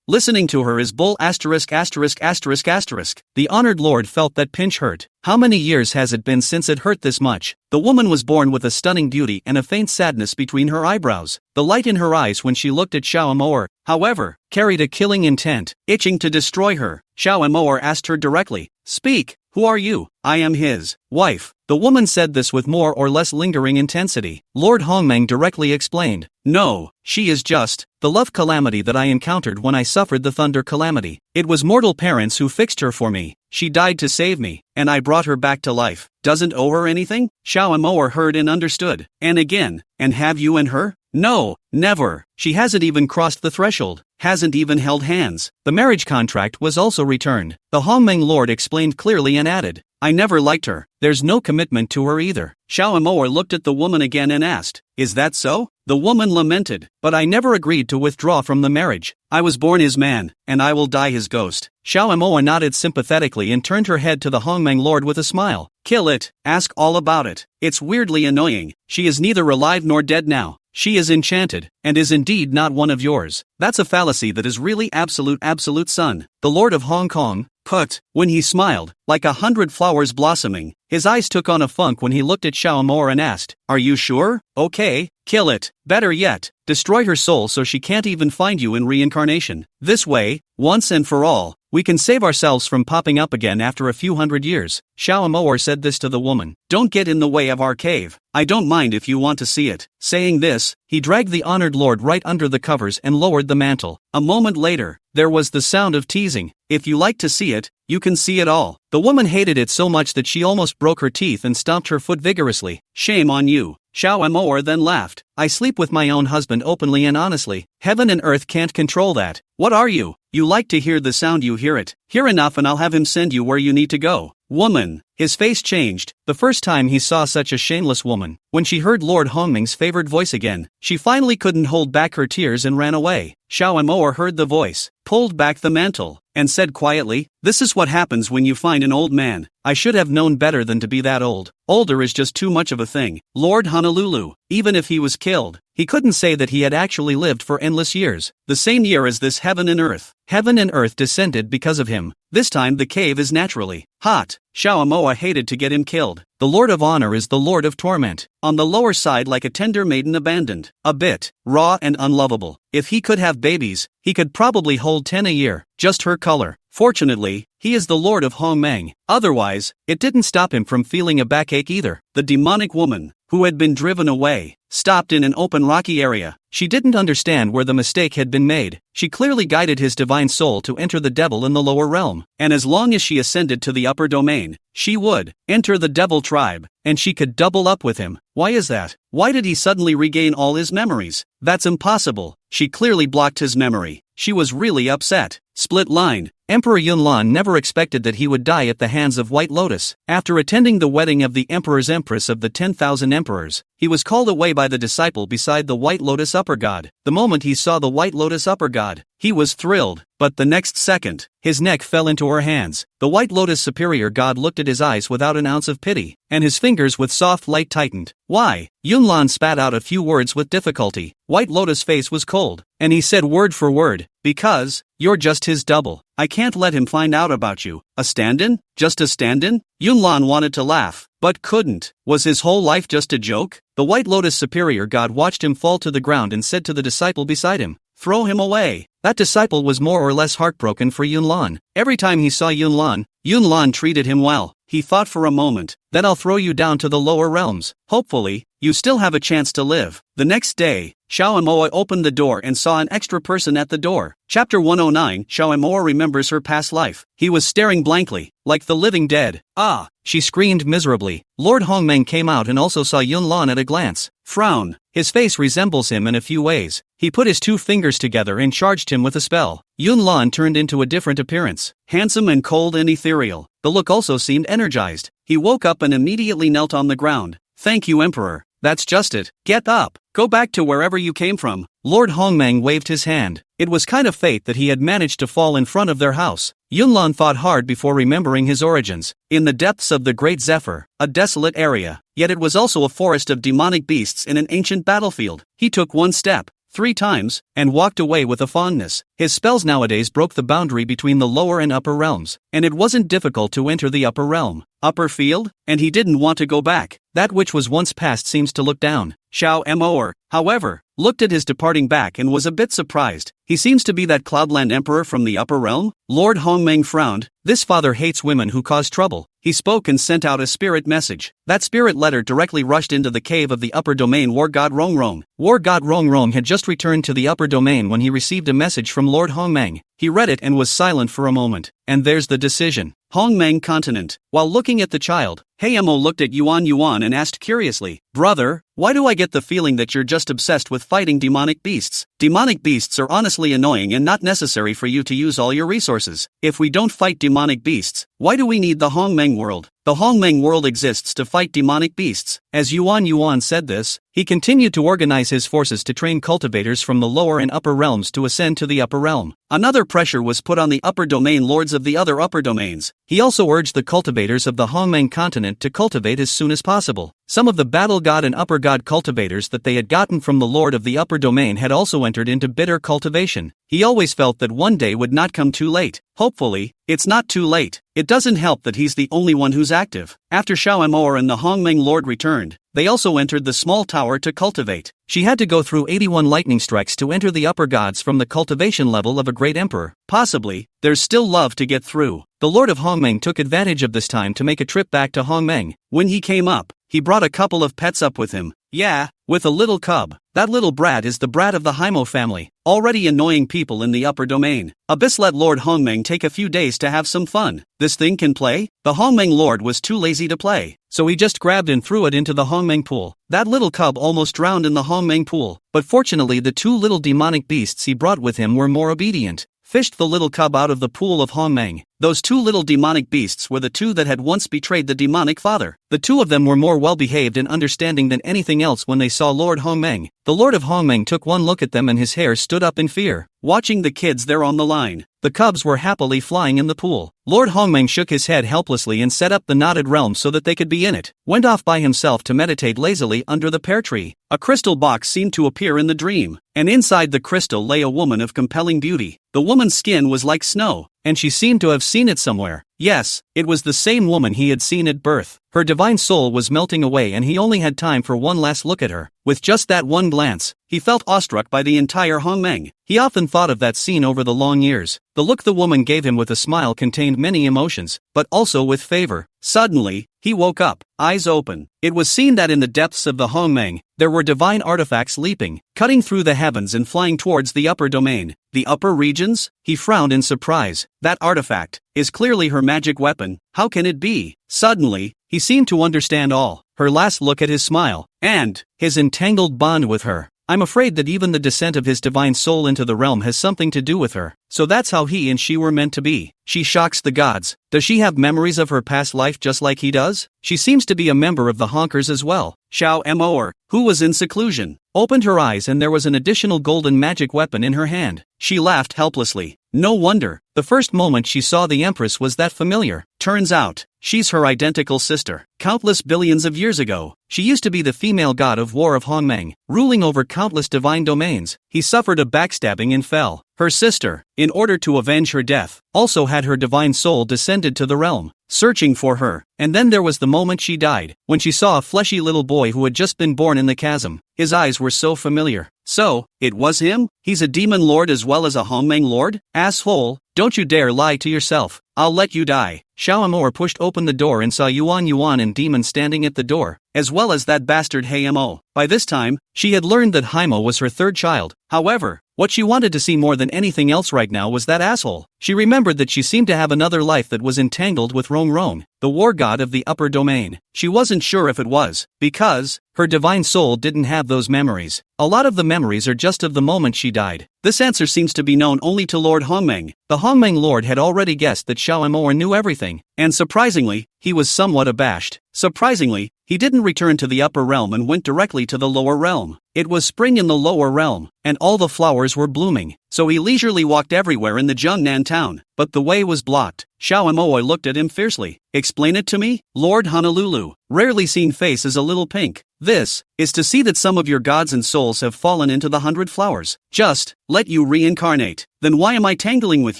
Listening to her is bull asterisk asterisk asterisk asterisk. The honored lord felt that pinch hurt. How many years has it been since it hurt this much? The woman was born with a stunning beauty and a faint sadness between her eyebrows. The light in her eyes when she looked at Xiao Amour, however, carried a killing intent, itching to destroy her. Xiao Amour asked her directly, "Speak, who are you?" "I am his wife." The woman said this with more or less lingering intensity. Lord Hongmeng directly explained, "No, she is just the love calamity that I encountered when I suffered the thunder calamity. It was mortal parents who fixed her for me. She died to save me, and I brought her back to life. Doesn't owe her anything?" Xiao Amour heard and understood. "And again, and have you and her?" "No, never. She hasn't even crossed the threshold, hasn't even held hands." The marriage contract was also returned. The Hongmeng Lord explained clearly and added, "I never liked her. There's no commitment to her either." Xiao Amour looked at the woman again and asked, "Is that so?" The woman lamented, "But I never agreed to withdraw from the marriage. I was born his man, and I will die his ghost." Xiao Amour nodded sympathetically and turned her head to the Hongmeng Lord with a smile. "Kill it, ask all about it. It's weirdly annoying. She is neither alive nor dead now. She is enchanted, and is indeed not one of yours. That's a fallacy that is really absolute son." The Lord of Hong Kong, put, when he smiled, like 100 flowers blossoming, his eyes took on a funk when he looked at Xiao Amour and asked, "Are you sure? Okay, kill it. Better yet, destroy her soul so she can't even find you in reincarnation. This way, once and for all, we can save ourselves from popping up again after a few hundred years." Xiao Amour said this to the woman. "Don't get in the way of our cave. I don't mind if you want to see it." Saying this, he dragged the honored lord right under the covers and lowered the mantle. A moment later, there was the sound of teasing. "If you like to see it, you can see it all." The woman hated it so much that she almost broke her teeth and stomped her foot vigorously. "Shame on you." Xiao Amour then laughed. "I sleep with my own husband openly and honestly. Heaven and earth can't control that. What are you? You like to hear the sound, you hear it. Hear enough and I'll have him send you where you need to go." "Woman." His face changed, the first time he saw such a shameless woman. When she heard Lord Hongmeng's favored voice again, she finally couldn't hold back her tears and ran away. Xiao Amour heard the voice, pulled back the mantle, and said quietly, "This is what happens when you find an old man. I should have known better than to be that old. Older is just too much of a thing." Lord Honolulu, even if he was killed, he couldn't say that he had actually lived for endless years. The same year as this heaven and earth. Heaven and earth descended because of him. This time the cave is naturally hot. Xiao Moa hated to get him killed. The Lord of Honor is the Lord of Torment. On the lower side, like a tender maiden abandoned. A bit raw and unlovable. If he could have babies, he could probably hold 10 a year. Just her color. Fortunately, he is the Lord of Hongmeng. Otherwise, it didn't stop him from feeling a backache either. The demonic woman, who had been driven away, stopped in an open rocky area. She didn't understand where the mistake had been made. She clearly guided his divine soul to enter the devil in the lower realm. And as long as she ascended to the upper domain, she would enter the devil tribe, and she could double up with him. Why is that? Why did he suddenly regain all his memories? That's impossible. She clearly blocked his memory. She was really upset. Split line. Emperor Yunlan never expected that he would die at the hands of White Lotus. After attending the wedding of the Emperor's Empress of the 10,000 Emperors, he was called away by the disciple beside the White Lotus Upper God. The moment he saw the White Lotus Upper God, he was thrilled, but the next second, his neck fell into her hands. The White Lotus Superior God looked at his eyes without an ounce of pity, and his fingers with soft light tightened. Why? Yunlan spat out a few words with difficulty. White Lotus' face was cold, and he said word for word, because you're just his double. I can't let him find out about you. A stand-in? Just a stand-in? Yunlan wanted to laugh, but couldn't. Was his whole life just a joke? The White Lotus Superior God watched him fall to the ground and said to the disciple beside him, "Throw him away." That disciple was more or less heartbroken for Yunlan. Every time he saw Yunlan, Yunlan treated him well. He thought for a moment, "Then I'll throw you down to the lower realms. Hopefully, you still have a chance to live." The next day, Xiao Moa opened the door and saw an extra person at the door. Chapter 109. Xiao Moa remembers her past life. He was staring blankly, like the living dead. Ah! She screamed miserably. Lord Hongmeng came out and also saw Yunlan at a glance. Frown. His face resembles him in a few ways. He put his two fingers together and charged him with a spell. Yunlan turned into a different appearance. Handsome and cold and ethereal. The look also seemed energized. He woke up and immediately knelt on the ground. "Thank you, Emperor. That's just it. Get up. Go back to wherever you came from." Lord Hongmeng waved his hand. It was kind of fate that he had managed to fall in front of their house. Yunlan thought hard before remembering his origins. In the depths of the Great Zephyr, a desolate area, yet it was also a forest of demonic beasts in an ancient battlefield. He took one step, 3 times, and walked away with a fondness. His spells nowadays broke the boundary between the lower and upper realms, and it wasn't difficult to enter the upper realm. Upper field? And he didn't want to go back. That which was once past seems to look down. Xiao Moer, however, looked at his departing back and was a bit surprised. He seems to be that Cloudland Emperor from the upper realm? Lord Hongmeng frowned. This father hates women who cause trouble. He spoke and sent out a spirit message. That spirit letter directly rushed into the cave of the upper domain War God Rongrong. War God Rongrong had just returned to the upper domain when he received a message from Lord Hongmeng. He read it and was silent for a moment. And there's the decision. Hongmeng Continent. While looking at the child, Hayamo looked at Yuan and asked curiously, "Brother, why do I get the feeling that you're just obsessed with fighting demonic beasts? Demonic beasts are honestly annoying and not necessary for you to use all your resources. If we don't fight demonic beasts, why do we need the Hongmeng world? The Hongmeng world exists to fight demonic beasts." As Yuan said this, he continued to organize his forces to train cultivators from the lower and upper realms to ascend to the upper realm. Another pressure was put on the upper domain lords of the other upper domains. He also urged the cultivators of the Hongmeng continent to cultivate as soon as possible. Some of the battle god and upper god cultivators that they had gotten from the lord of the upper domain had also entered into bitter cultivation. He always felt that one day would not come too late. Hopefully, it's not too late. It doesn't help that he's the only one who's active. After Xiao Moer and the Hongmeng lord returned, they also entered the small tower to cultivate. She had to go through 81 lightning strikes to enter the upper gods from the cultivation level of a great emperor. Possibly, there's still love to get through. The Lord of Hongmeng took advantage of this time to make a trip back to Hongmeng. When he came up, he brought a couple of pets up with him. Yeah, with a little cub. That little brat is the brat of the Haimo family, already annoying people in the upper domain. Abyss let Lord Hongmeng take a few days to have some fun. This thing can play? The Hongmeng lord was too lazy to play, so he just grabbed and threw it into the Hongmeng pool. That little cub almost drowned in the Hongmeng pool, but fortunately the 2 little demonic beasts he brought with him were more obedient. Fished the little cub out of the pool of Hongmeng. Those 2 little demonic beasts were the 2 that had once betrayed the demonic father. The 2 of them were more well-behaved and understanding than anything else when they saw Lord Hongmeng. The Lord of Hongmeng took one look at them and his hair stood up in fear. Watching the kids there on the line, the cubs were happily flying in the pool. Lord Hongmeng shook his head helplessly and set up the knotted realm so that they could be in it. Went off by himself to meditate lazily under the pear tree. A crystal box seemed to appear in the dream, and inside the crystal lay a woman of compelling beauty. The woman's skin was like snow, and she seemed to have seen it somewhere. Yes, it was the same woman he had seen at birth. Her divine soul was melting away and he only had time for one last look at her. With just that one glance, he felt awestruck by the entire Hongmeng. He often thought of that scene over the long years. The look the woman gave him with a smile contained many emotions, but also with favor. Suddenly, he woke up, eyes open. It was seen that in the depths of the Hongmeng, there were divine artifacts leaping, cutting through the heavens and flying towards the upper domain. The upper regions? He frowned in surprise. That artifact is clearly her magic weapon. How can it be? Suddenly, he seemed to understand all. Her last look at his smile, and his entangled bond with her. I'm afraid that even the descent of his divine soul into the realm has something to do with her. So that's how he and she were meant to be. She shocks the gods. Does she have memories of her past life just like he does? She seems to be a member of the Honkers as well. Xiao Moer, who was in seclusion, opened her eyes and there was an additional golden magic weapon in her hand. She laughed helplessly. No wonder. The first moment she saw the Empress was that familiar. Turns out, she's her identical sister. Countless billions of years ago, she used to be the female god of war of Hongmeng, ruling over countless divine domains. He suffered a backstabbing and fell. Her sister, in order to avenge her death, also had her divine soul descended to the realm, searching for her. And then there was the moment she died, when she saw a fleshy little boy who had just been born in the chasm. His eyes were so familiar. So, it was him? He's a demon lord as well as a Hongmeng lord? Asshole, don't you dare lie to yourself. I'll let you die. Xiao Moer pushed open the door and saw Yuan and Demon standing at the door, as well as that bastard Haimo. By this time, she had learned that Haimo was her third child. However, what she wanted to see more than anything else right now was that asshole. She remembered that she seemed to have another life that was entangled with Rong, the war god of the upper domain. She wasn't sure if it was, because her divine soul didn't have those memories. A lot of the memories are just of the moment she died. This answer seems to be known only to Lord Hongmeng. The Hongmeng lord had already guessed that Xiao Moer knew everything, and surprisingly, he was somewhat abashed. Surprisingly, he didn't return to the upper realm and went directly to the lower realm. It was spring in the lower realm, and all the flowers were blooming, so he leisurely walked everywhere in the Zhongnan town, but the way was blocked. Xiao Moer looked at him fiercely. Explain it to me? Lord Honolulu, rarely seen face is a little pink. This is to see that some of your gods and souls have fallen into the 100 flowers. Just let you reincarnate. Then why am I tangling with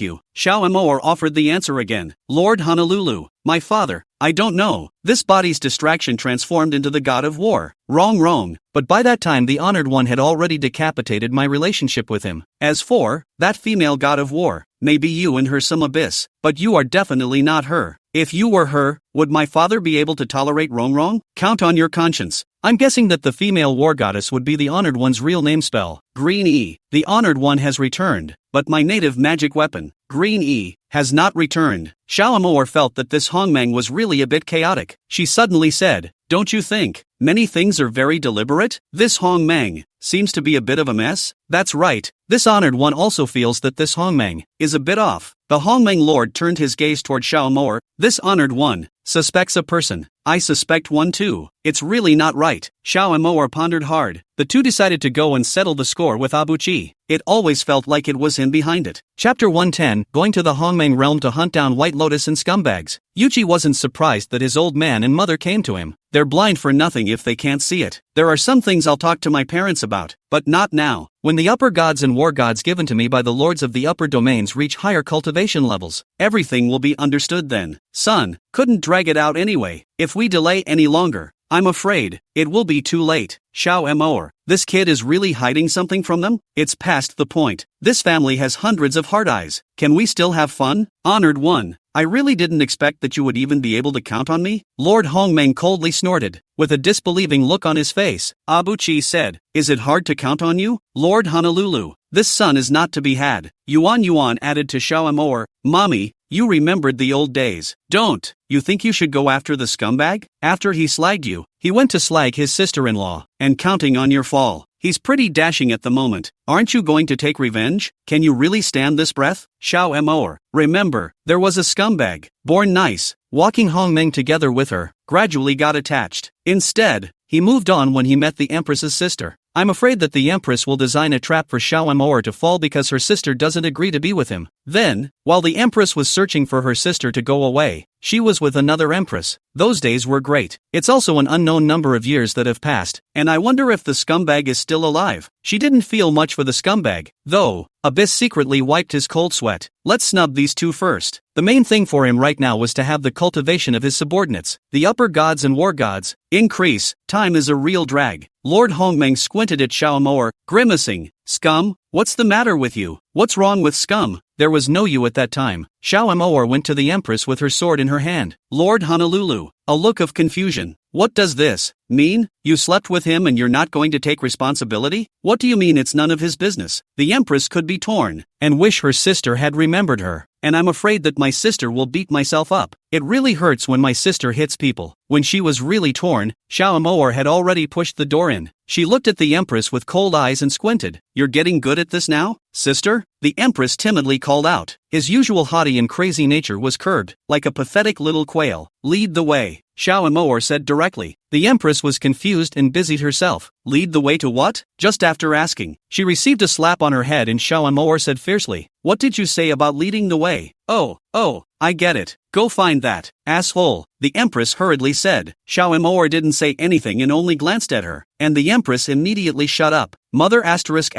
you? Xiao Moer offered the answer again. Lord Honolulu, my father, I don't know. This body's distraction transformed into the god of war. Wrong. But by that time the honored one had already decapitated my relationship with him. As for that female god of war, maybe you and her some abyss, but you are definitely not her. If you were her, would my father be able to tolerate Wrong? Count on your conscience. I'm guessing that the female war goddess would be the honored one's real name spell. Green E. The honored one has returned, but my native magic weapon, Green E, has not returned. Xiao Moer felt that this Hongmeng was really a bit chaotic. She suddenly said, don't you think many things are very deliberate? This Hongmeng seems to be a bit of a mess. That's right. This honored one also feels that this Hongmeng is a bit off. The Hongmeng lord turned his gaze toward Xiao Moer. This honored one suspects a person. I suspect one too. It's really not right. Xiao Moer pondered hard. The two decided to go and settle the score with Abuchi. It always felt like it was him behind it. Chapter 110, going to the Hongmeng realm to hunt down White Lotus and scumbags. Yuji wasn't surprised that his old man and mother came to him. They're blind for nothing if they can't see it. There are some things I'll talk to my parents about, but not now. When the upper gods and war gods given to me by the lords of the upper domains reach higher cultivation levels, everything will be understood then. Son, couldn't drag it out anyway. If we delay any longer, I'm afraid it will be too late. Xiao Moer, this kid is really hiding something from them? It's past the point. This family has hundreds of heart eyes. Can we still have fun? Honored one, I really didn't expect that you would even be able to count on me. Lord Hongmeng coldly snorted, with a disbelieving look on his face. Abuchi said, is it hard to count on you? Lord Honolulu, this son is not to be had. Yuan added to Xiao Moer, Mommy, you remembered the old days. Don't you think you should go after the scumbag? After he slagged you, he went to slag his sister-in-law, and counting on your fall. He's pretty dashing at the moment. Aren't you going to take revenge? Can you really stand this breath? Xiao Moer, remember, there was a scumbag, born nice, walking Hongmeng together with her, gradually got attached. Instead, he moved on when he met the Empress's sister. I'm afraid that the Empress will design a trap for Xiao Moer to fall because her sister doesn't agree to be with him. Then, while the Empress was searching for her sister to go away, she was with another Empress. Those days were great. It's also an unknown number of years that have passed, and I wonder if the scumbag is still alive. She didn't feel much for the scumbag, though. Abyss secretly wiped his cold sweat. Let's snub these two first. The main thing for him right now was to have the cultivation of his subordinates, the upper gods and war gods, increase. Time is a real drag. Lord Hongmeng squinted at Xiaomo'er, grimacing. Scum? What's the matter with you? What's wrong with scum? There was no you at that time. Xiaomo'er went to the Empress with her sword in her hand. Lord Honolulu. A look of confusion. What does this mean? You slept with him and you're not going to take responsibility? What do you mean it's none of his business? The Empress could be torn and wish her sister had remembered her. And I'm afraid that my sister will beat myself up. It really hurts when my sister hits people. When she was really torn, Xiaomo'er had already pushed the door in. She looked at the Empress with cold eyes and squinted. You're getting good at this now, sister? The Empress timidly called out. His usual haughty and crazy nature was curbed, like a pathetic little quail. Lead the way, Xiaomo'er said directly. The Empress was confused and busied herself. Lead the way to what? Just after asking, she received a slap on her head and Xiaomo'er said fiercely, what did you say about leading the way? Oh, I get it. Go find that asshole, the Empress hurriedly said. Xiaomo'er didn't say anything and only glanced at her, and the Empress immediately shut up. Mother asterisk.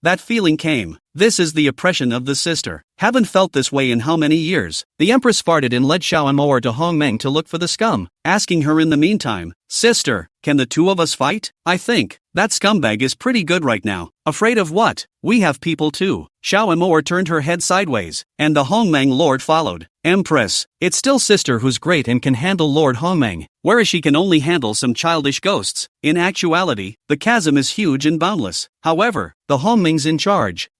That feeling came. This is the oppression of the sister. Haven't felt this way in how many years? The Empress farted and led Xiaomo'er to Hongmeng to look for the scum, asking her in the meantime, sister, can the two of us fight? I think that scumbag is pretty good right now. Afraid of what? We have people too. Xiaomo'er turned her head sideways, and the Hongmeng lord followed. Empress, it's still sister who's great and can handle Lord Hongmeng, whereas she can only handle some childish ghosts. In actuality, the chasm is huge and boundless. However, the Hongmengs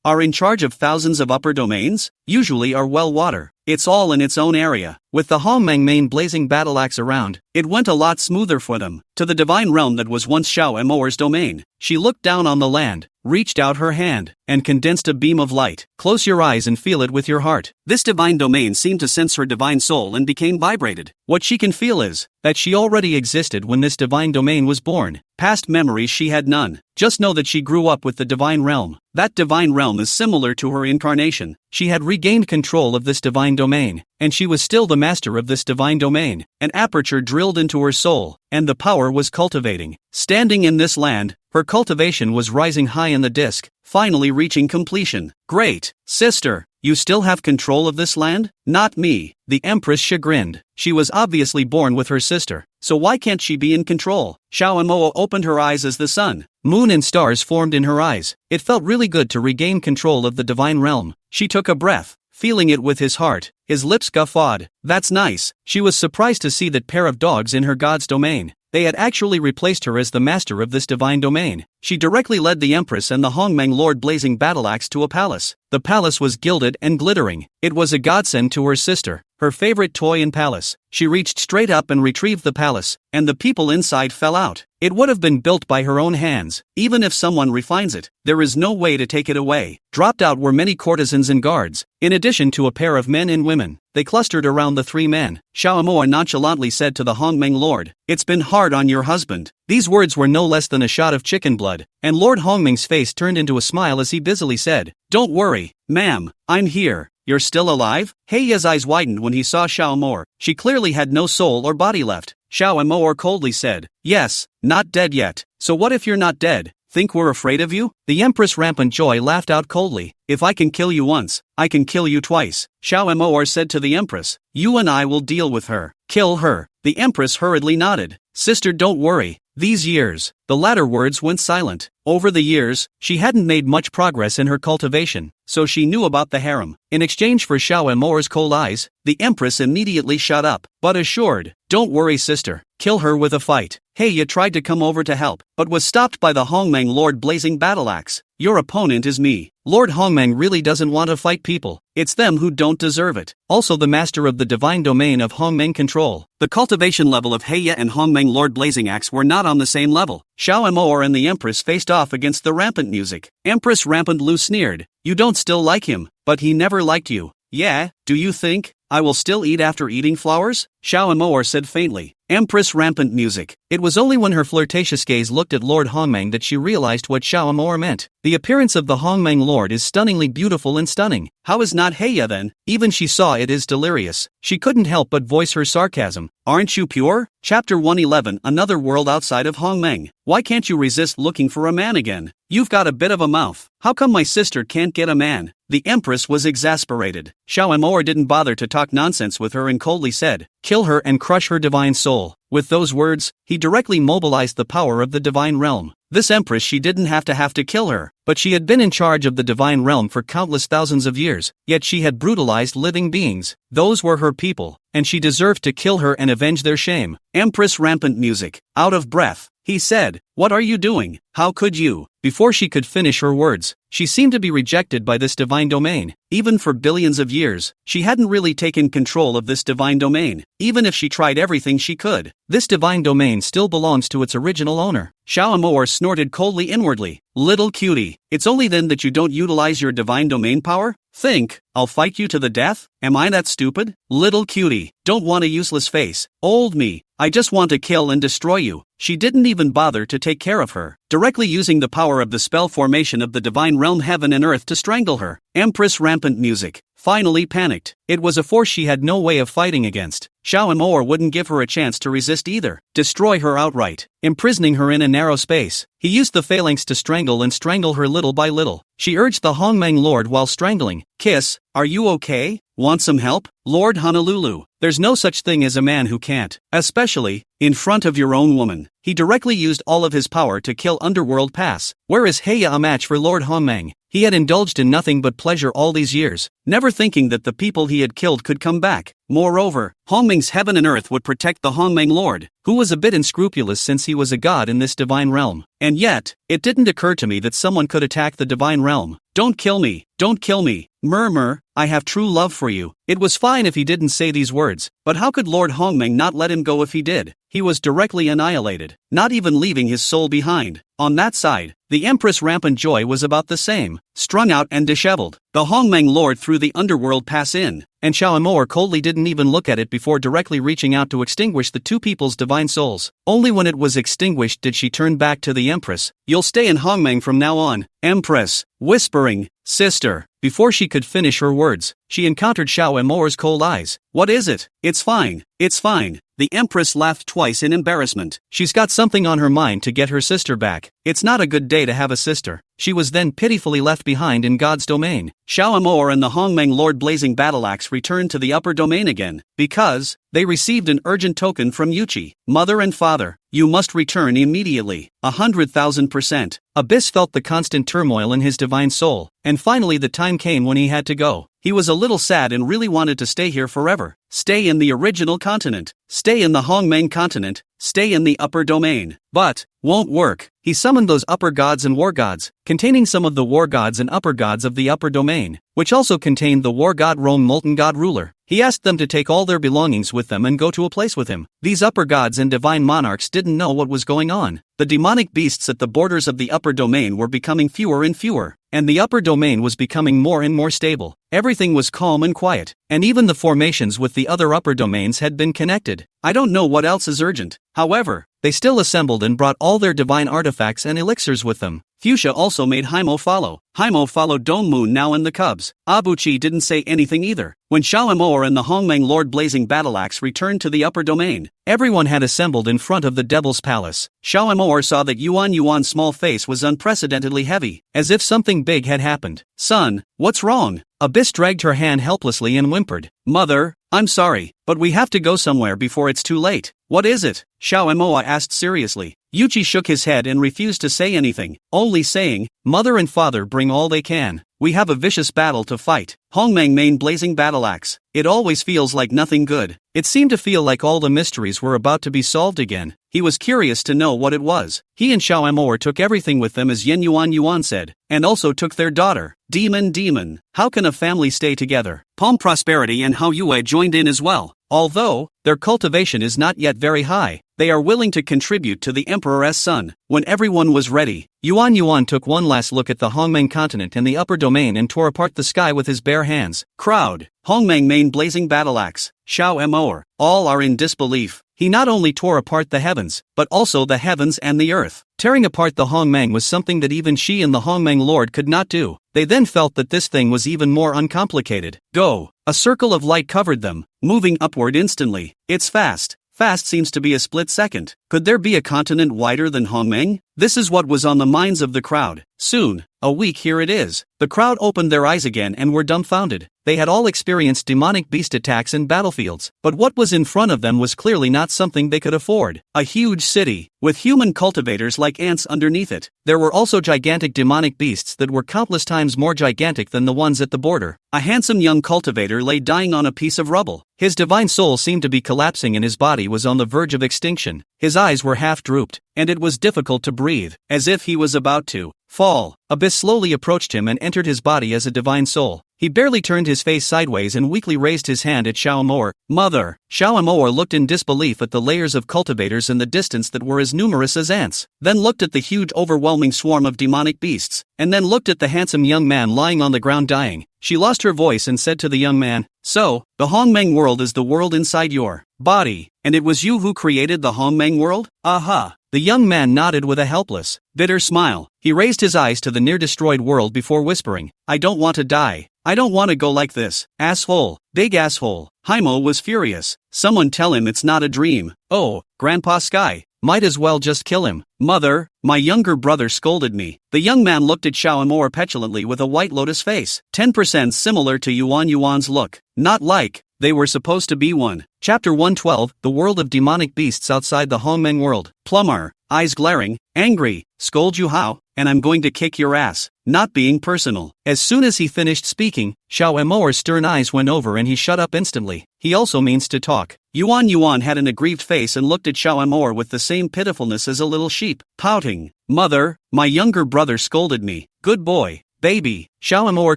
are in charge of thousands of upper domains, usually are well water. It's all in its own area. With the Hongmeng main blazing battle axe around, it went a lot smoother for them. To the divine realm that was once Xiaomo'er's domain, she looked down on the land, reached out her hand, and condensed a beam of light. Close your eyes and feel it with your heart. This divine domain seemed to sense her divine soul and became vibrated. What she can feel is that she already existed when this divine domain was born. Past memories she had none. Just know that she grew up with the divine realm. That divine realm is similar to her incarnation. She had regained control of this divine domain, and she was still the master of this divine domain. An aperture drilled into her soul, and the power was cultivating. Standing in this land, her cultivation was rising high in the disk, finally reaching completion. Great, sister, you still have control of this land? Not me, the Empress chagrined. She was obviously born with her sister, so why can't she be in control? Xiaomo'er opened her eyes as the sun, moon and stars formed in her eyes. It felt really good to regain control of the divine realm. She took a breath, feeling it with his heart. His lips guffawed. That's nice. She was surprised to see that pair of dogs in her god's domain. They had actually replaced her as the master of this divine domain. She directly led the Empress and the Hongmeng Lord blazing battle axe to a palace. The palace was gilded and glittering. It was a godsend to her sister, her favorite toy in palace. She reached straight up and retrieved the palace, and the people inside fell out. It would have been built by her own hands. Even if someone refines it, there is no way to take it away. Dropped out were many courtesans and guards, in addition to a pair of men and women. They clustered around the three men. Xiaomo'er nonchalantly said to the Hongmeng Lord, "It's been hard on your husband." These words were no less than a shot of chicken blood, and Lord Hongmeng's face turned into a smile as he busily said, "Don't worry, ma'am, I'm here. You're still alive?" Heiya's eyes widened when he saw Xiaomo'er. She clearly had no soul or body left. Xiaomo'er coldly said, "Yes, not dead yet. So what if you're not dead? Think we're afraid of you?" The Empress Rampant Joy laughed out coldly. "If I can kill you once, I can kill you twice." Xiaomo'er said to the Empress, "You and I will deal with her." "Kill her." The Empress hurriedly nodded. "Sister, don't worry. These years," the latter words went silent. Over the years, she hadn't made much progress in her cultivation, so she knew about the harem. In exchange for Xiaomo'er's cold eyes, the Empress immediately shut up, but assured, "Don't worry, sister. Kill her with a fight." Heiya tried to come over to help, but was stopped by the Hongmeng Lord blazing battle axe. "Your opponent is me." Lord Hongmeng really doesn't want to fight people. It's them who don't deserve it. Also the master of the divine domain of Hongmeng control. The cultivation level of Heiya and Hongmeng Lord blazing axe were not on the same level. Xiaomo'er and the Empress faced off against the Rampant music. Empress Rampant Lu sneered, "You don't still like him, but he never liked you." "Yeah, do you think I will still eat after eating flowers?" Xiao Amor said faintly. Empress rampant music. It was only when her flirtatious gaze looked at Lord Hongmeng that she realized what Xiao Amor meant. The appearance of the Hongmeng Lord is stunningly beautiful and stunning. How is not Heya then? Even she saw it is delirious. She couldn't help but voice her sarcasm. Aren't you pure? Chapter 111. Another world outside of Hongmeng. Why can't you resist looking for a man again? You've got a bit of a mouth. How come my sister can't get a man? The Empress was exasperated. Xiao Amor didn't bother to talk nonsense with her and coldly said, "Kill her and crush her divine soul." With those words, he directly mobilized the power of the divine realm. This Empress, she didn't have to kill her, but she had been in charge of the divine realm for countless thousands of years, yet she had brutalized living beings. Those were her people, and she deserved to kill her and avenge their shame. Empress rampant music. Out of breath, he said, "What are you doing? How could you?" Before she could finish her words, she seemed to be rejected by this divine domain. Even for billions of years, she hadn't really taken control of this divine domain. Even if she tried everything she could, this divine domain still belongs to its original owner. Xiao Amor snorted coldly inwardly. Little cutie, it's only then that you don't utilize your divine domain power? Think, I'll fight you to the death? Am I that stupid? Little cutie, don't want a useless face. Old me, I just want to kill and destroy you. She didn't even bother to take care of her, directly using the power of the spell formation of the divine realm heaven and earth to strangle her. Empress rampant music. Finally panicked. It was a force she had no way of fighting against. Xiao Amor wouldn't give her a chance to resist either. Destroy her outright, imprisoning her in a narrow space. He used the phalanx to strangle her little by little. She urged the Hongmeng Lord while strangling. "Kiss, are you okay? Want some help? Lord Honolulu, there's no such thing as a man who can't, especially in front of your own woman." He directly used all of his power to kill Underworld Pass. Where is Heya a match for Lord Hongmeng? He had indulged in nothing but pleasure all these years, never thinking that the people he had killed could come back. Moreover, Hongmeng's heaven and earth would protect the Hongmeng Lord, who was a bit unscrupulous since he was a god in this divine realm. And yet, it didn't occur to me that someone could attack the divine realm. "Don't kill me, don't kill me. Murmur, I have true love for you." It was fine if he didn't say these words, but how could Lord Hongmeng not let him go if he did? He was directly annihilated, not even leaving his soul behind. On that side, the Empress rampant joy was about the same, strung out and disheveled. The Hongmeng Lord threw the Underworld Pass in, and Xiao Amor coldly didn't even look at it before directly reaching out to extinguish the two people's divine souls. Only when it was extinguished did she turn back to the Empress. "You'll stay in Hongmeng from now on." Empress, whispering, "Sister." Before she could finish her words, she encountered Xiao Amor's cold eyes. "What is it? It's fine, it's fine." The Empress laughed twice in embarrassment. She's got something on her mind to get her sister back. It's not a good day to have a sister. She was then pitifully left behind in God's domain. Xiao Amor and the Hongmeng Lord Blazing Battle Axe returned to the upper domain again, because they received an urgent token from Yuchi. "Mother and father, you must return immediately. 100,000%. Abyss felt the constant turmoil in his divine soul, and finally the time came when he had to go. He was a little sad and really wanted to stay here forever. Stay in the original continent. Stay in the Hongmeng continent. Stay in the upper domain. But, won't work. He summoned those upper gods and war gods, containing some of the war gods and upper gods of the upper domain, which also contained the war god Rome Molten God Ruler. He asked them to take all their belongings with them and go to a place with him. These upper gods and divine monarchs didn't know what was going on. The demonic beasts at the borders of the upper domain were becoming fewer and fewer, and the upper domain was becoming more and more stable. Everything was calm and quiet, and even the formations with the other upper domains had been connected. I don't know what else is urgent. However, they still assembled and brought all their divine artifacts and elixirs with them. Fuchsia also made Haimo follow. Haimo followed Dome Moon now and the Cubs. Abuchi didn't say anything either. When Xiao Amor and the Hongmeng Lord Blazing Battle Axe returned to the upper domain, everyone had assembled in front of the Devil's Palace. Xiao Amor saw that Yuan's small face was unprecedentedly heavy, as if something big had happened. "Son, what's wrong?" Abyss dragged her hand helplessly and whimpered. "Mother, I'm sorry, but we have to go somewhere before it's too late." "What is it?" Xiao Amor asked seriously. Yuchi shook his head and refused to say anything, only saying, "Mother and father bring all they can. We have a vicious battle to fight." Hongmeng main Blazing Battle Axe. It always feels like nothing good. It seemed to feel like all the mysteries were about to be solved again. He was curious to know what it was. He and Xiao Amor took everything with them as Yuan said, and also took their daughter. Demon. How can a family stay together? Palm Prosperity and Hao Yue joined in as well. Although, their cultivation is not yet very high, They are willing to contribute to the Emperor's son. When everyone was ready, Yuan Yuan took one last look at the Hongmeng continent and the upper domain and tore apart the sky with his bare hands. Crowd. Hongmeng main blazing battle axe. Xiao Emor. All are in disbelief. He not only tore apart the heavens, but also the heavens and the earth. Tearing apart the Hongmeng was something that even she and the Hongmeng Lord could not do. They then felt that this thing was even more uncomplicated. Go. A circle of light covered them, moving upward instantly. It's fast. Fast seems to be a split second. Could there be a continent wider than Hongmeng? This is what was on the minds of the crowd. Soon, a week here it is. The crowd opened their eyes again and were dumbfounded. They had all experienced demonic beast attacks in battlefields, but what was in front of them was clearly not something they could afford. A huge city, with human cultivators like ants underneath it. There were also gigantic demonic beasts that were countless times more gigantic than the ones at the border. A handsome young cultivator lay dying on a piece of rubble. His divine soul seemed to be collapsing and his body was on the verge of extinction. His eyes were half drooped, and it was difficult to breathe, as if he was about to fall. Abyss slowly approached him and entered his body as a divine soul. He barely turned his face sideways and weakly raised his hand at Xiao Amor. Mother! Xiao Amor looked in disbelief at the layers of cultivators in the distance that were as numerous as ants, then looked at the huge overwhelming swarm of demonic beasts, and then looked at the handsome young man lying on the ground dying. She lost her voice and said to the young man, "So, the Hongmeng world is the world inside your body, and it was you who created the Hongmeng world?" Aha! The young man nodded with a helpless, bitter smile. He raised his eyes to the near-destroyed world before whispering, "I don't want to die. I don't want to go like this. Asshole. Big asshole." Haimo was furious. Someone tell him it's not a dream. Oh, Grandpa Sky. Might as well just kill him. Mother, my younger brother scolded me. The young man looked at Xiao Amor petulantly with a white lotus face. 10% similar to Yuan Yuan's look. Not like they were supposed to be one. Chapter 112, The World of Demonic Beasts Outside the Hongmeng World. Plumber, eyes glaring, angry, scold you how, and I'm going to kick your ass. Not being personal. As soon as he finished speaking, Xiao Amor's stern eyes went over and he shut up instantly. He also means to talk. Yuan Yuan had an aggrieved face and looked at Xiao Amor with the same pitifulness as a little sheep, pouting. Mother, my younger brother scolded me. Good boy, baby. Xiao Amor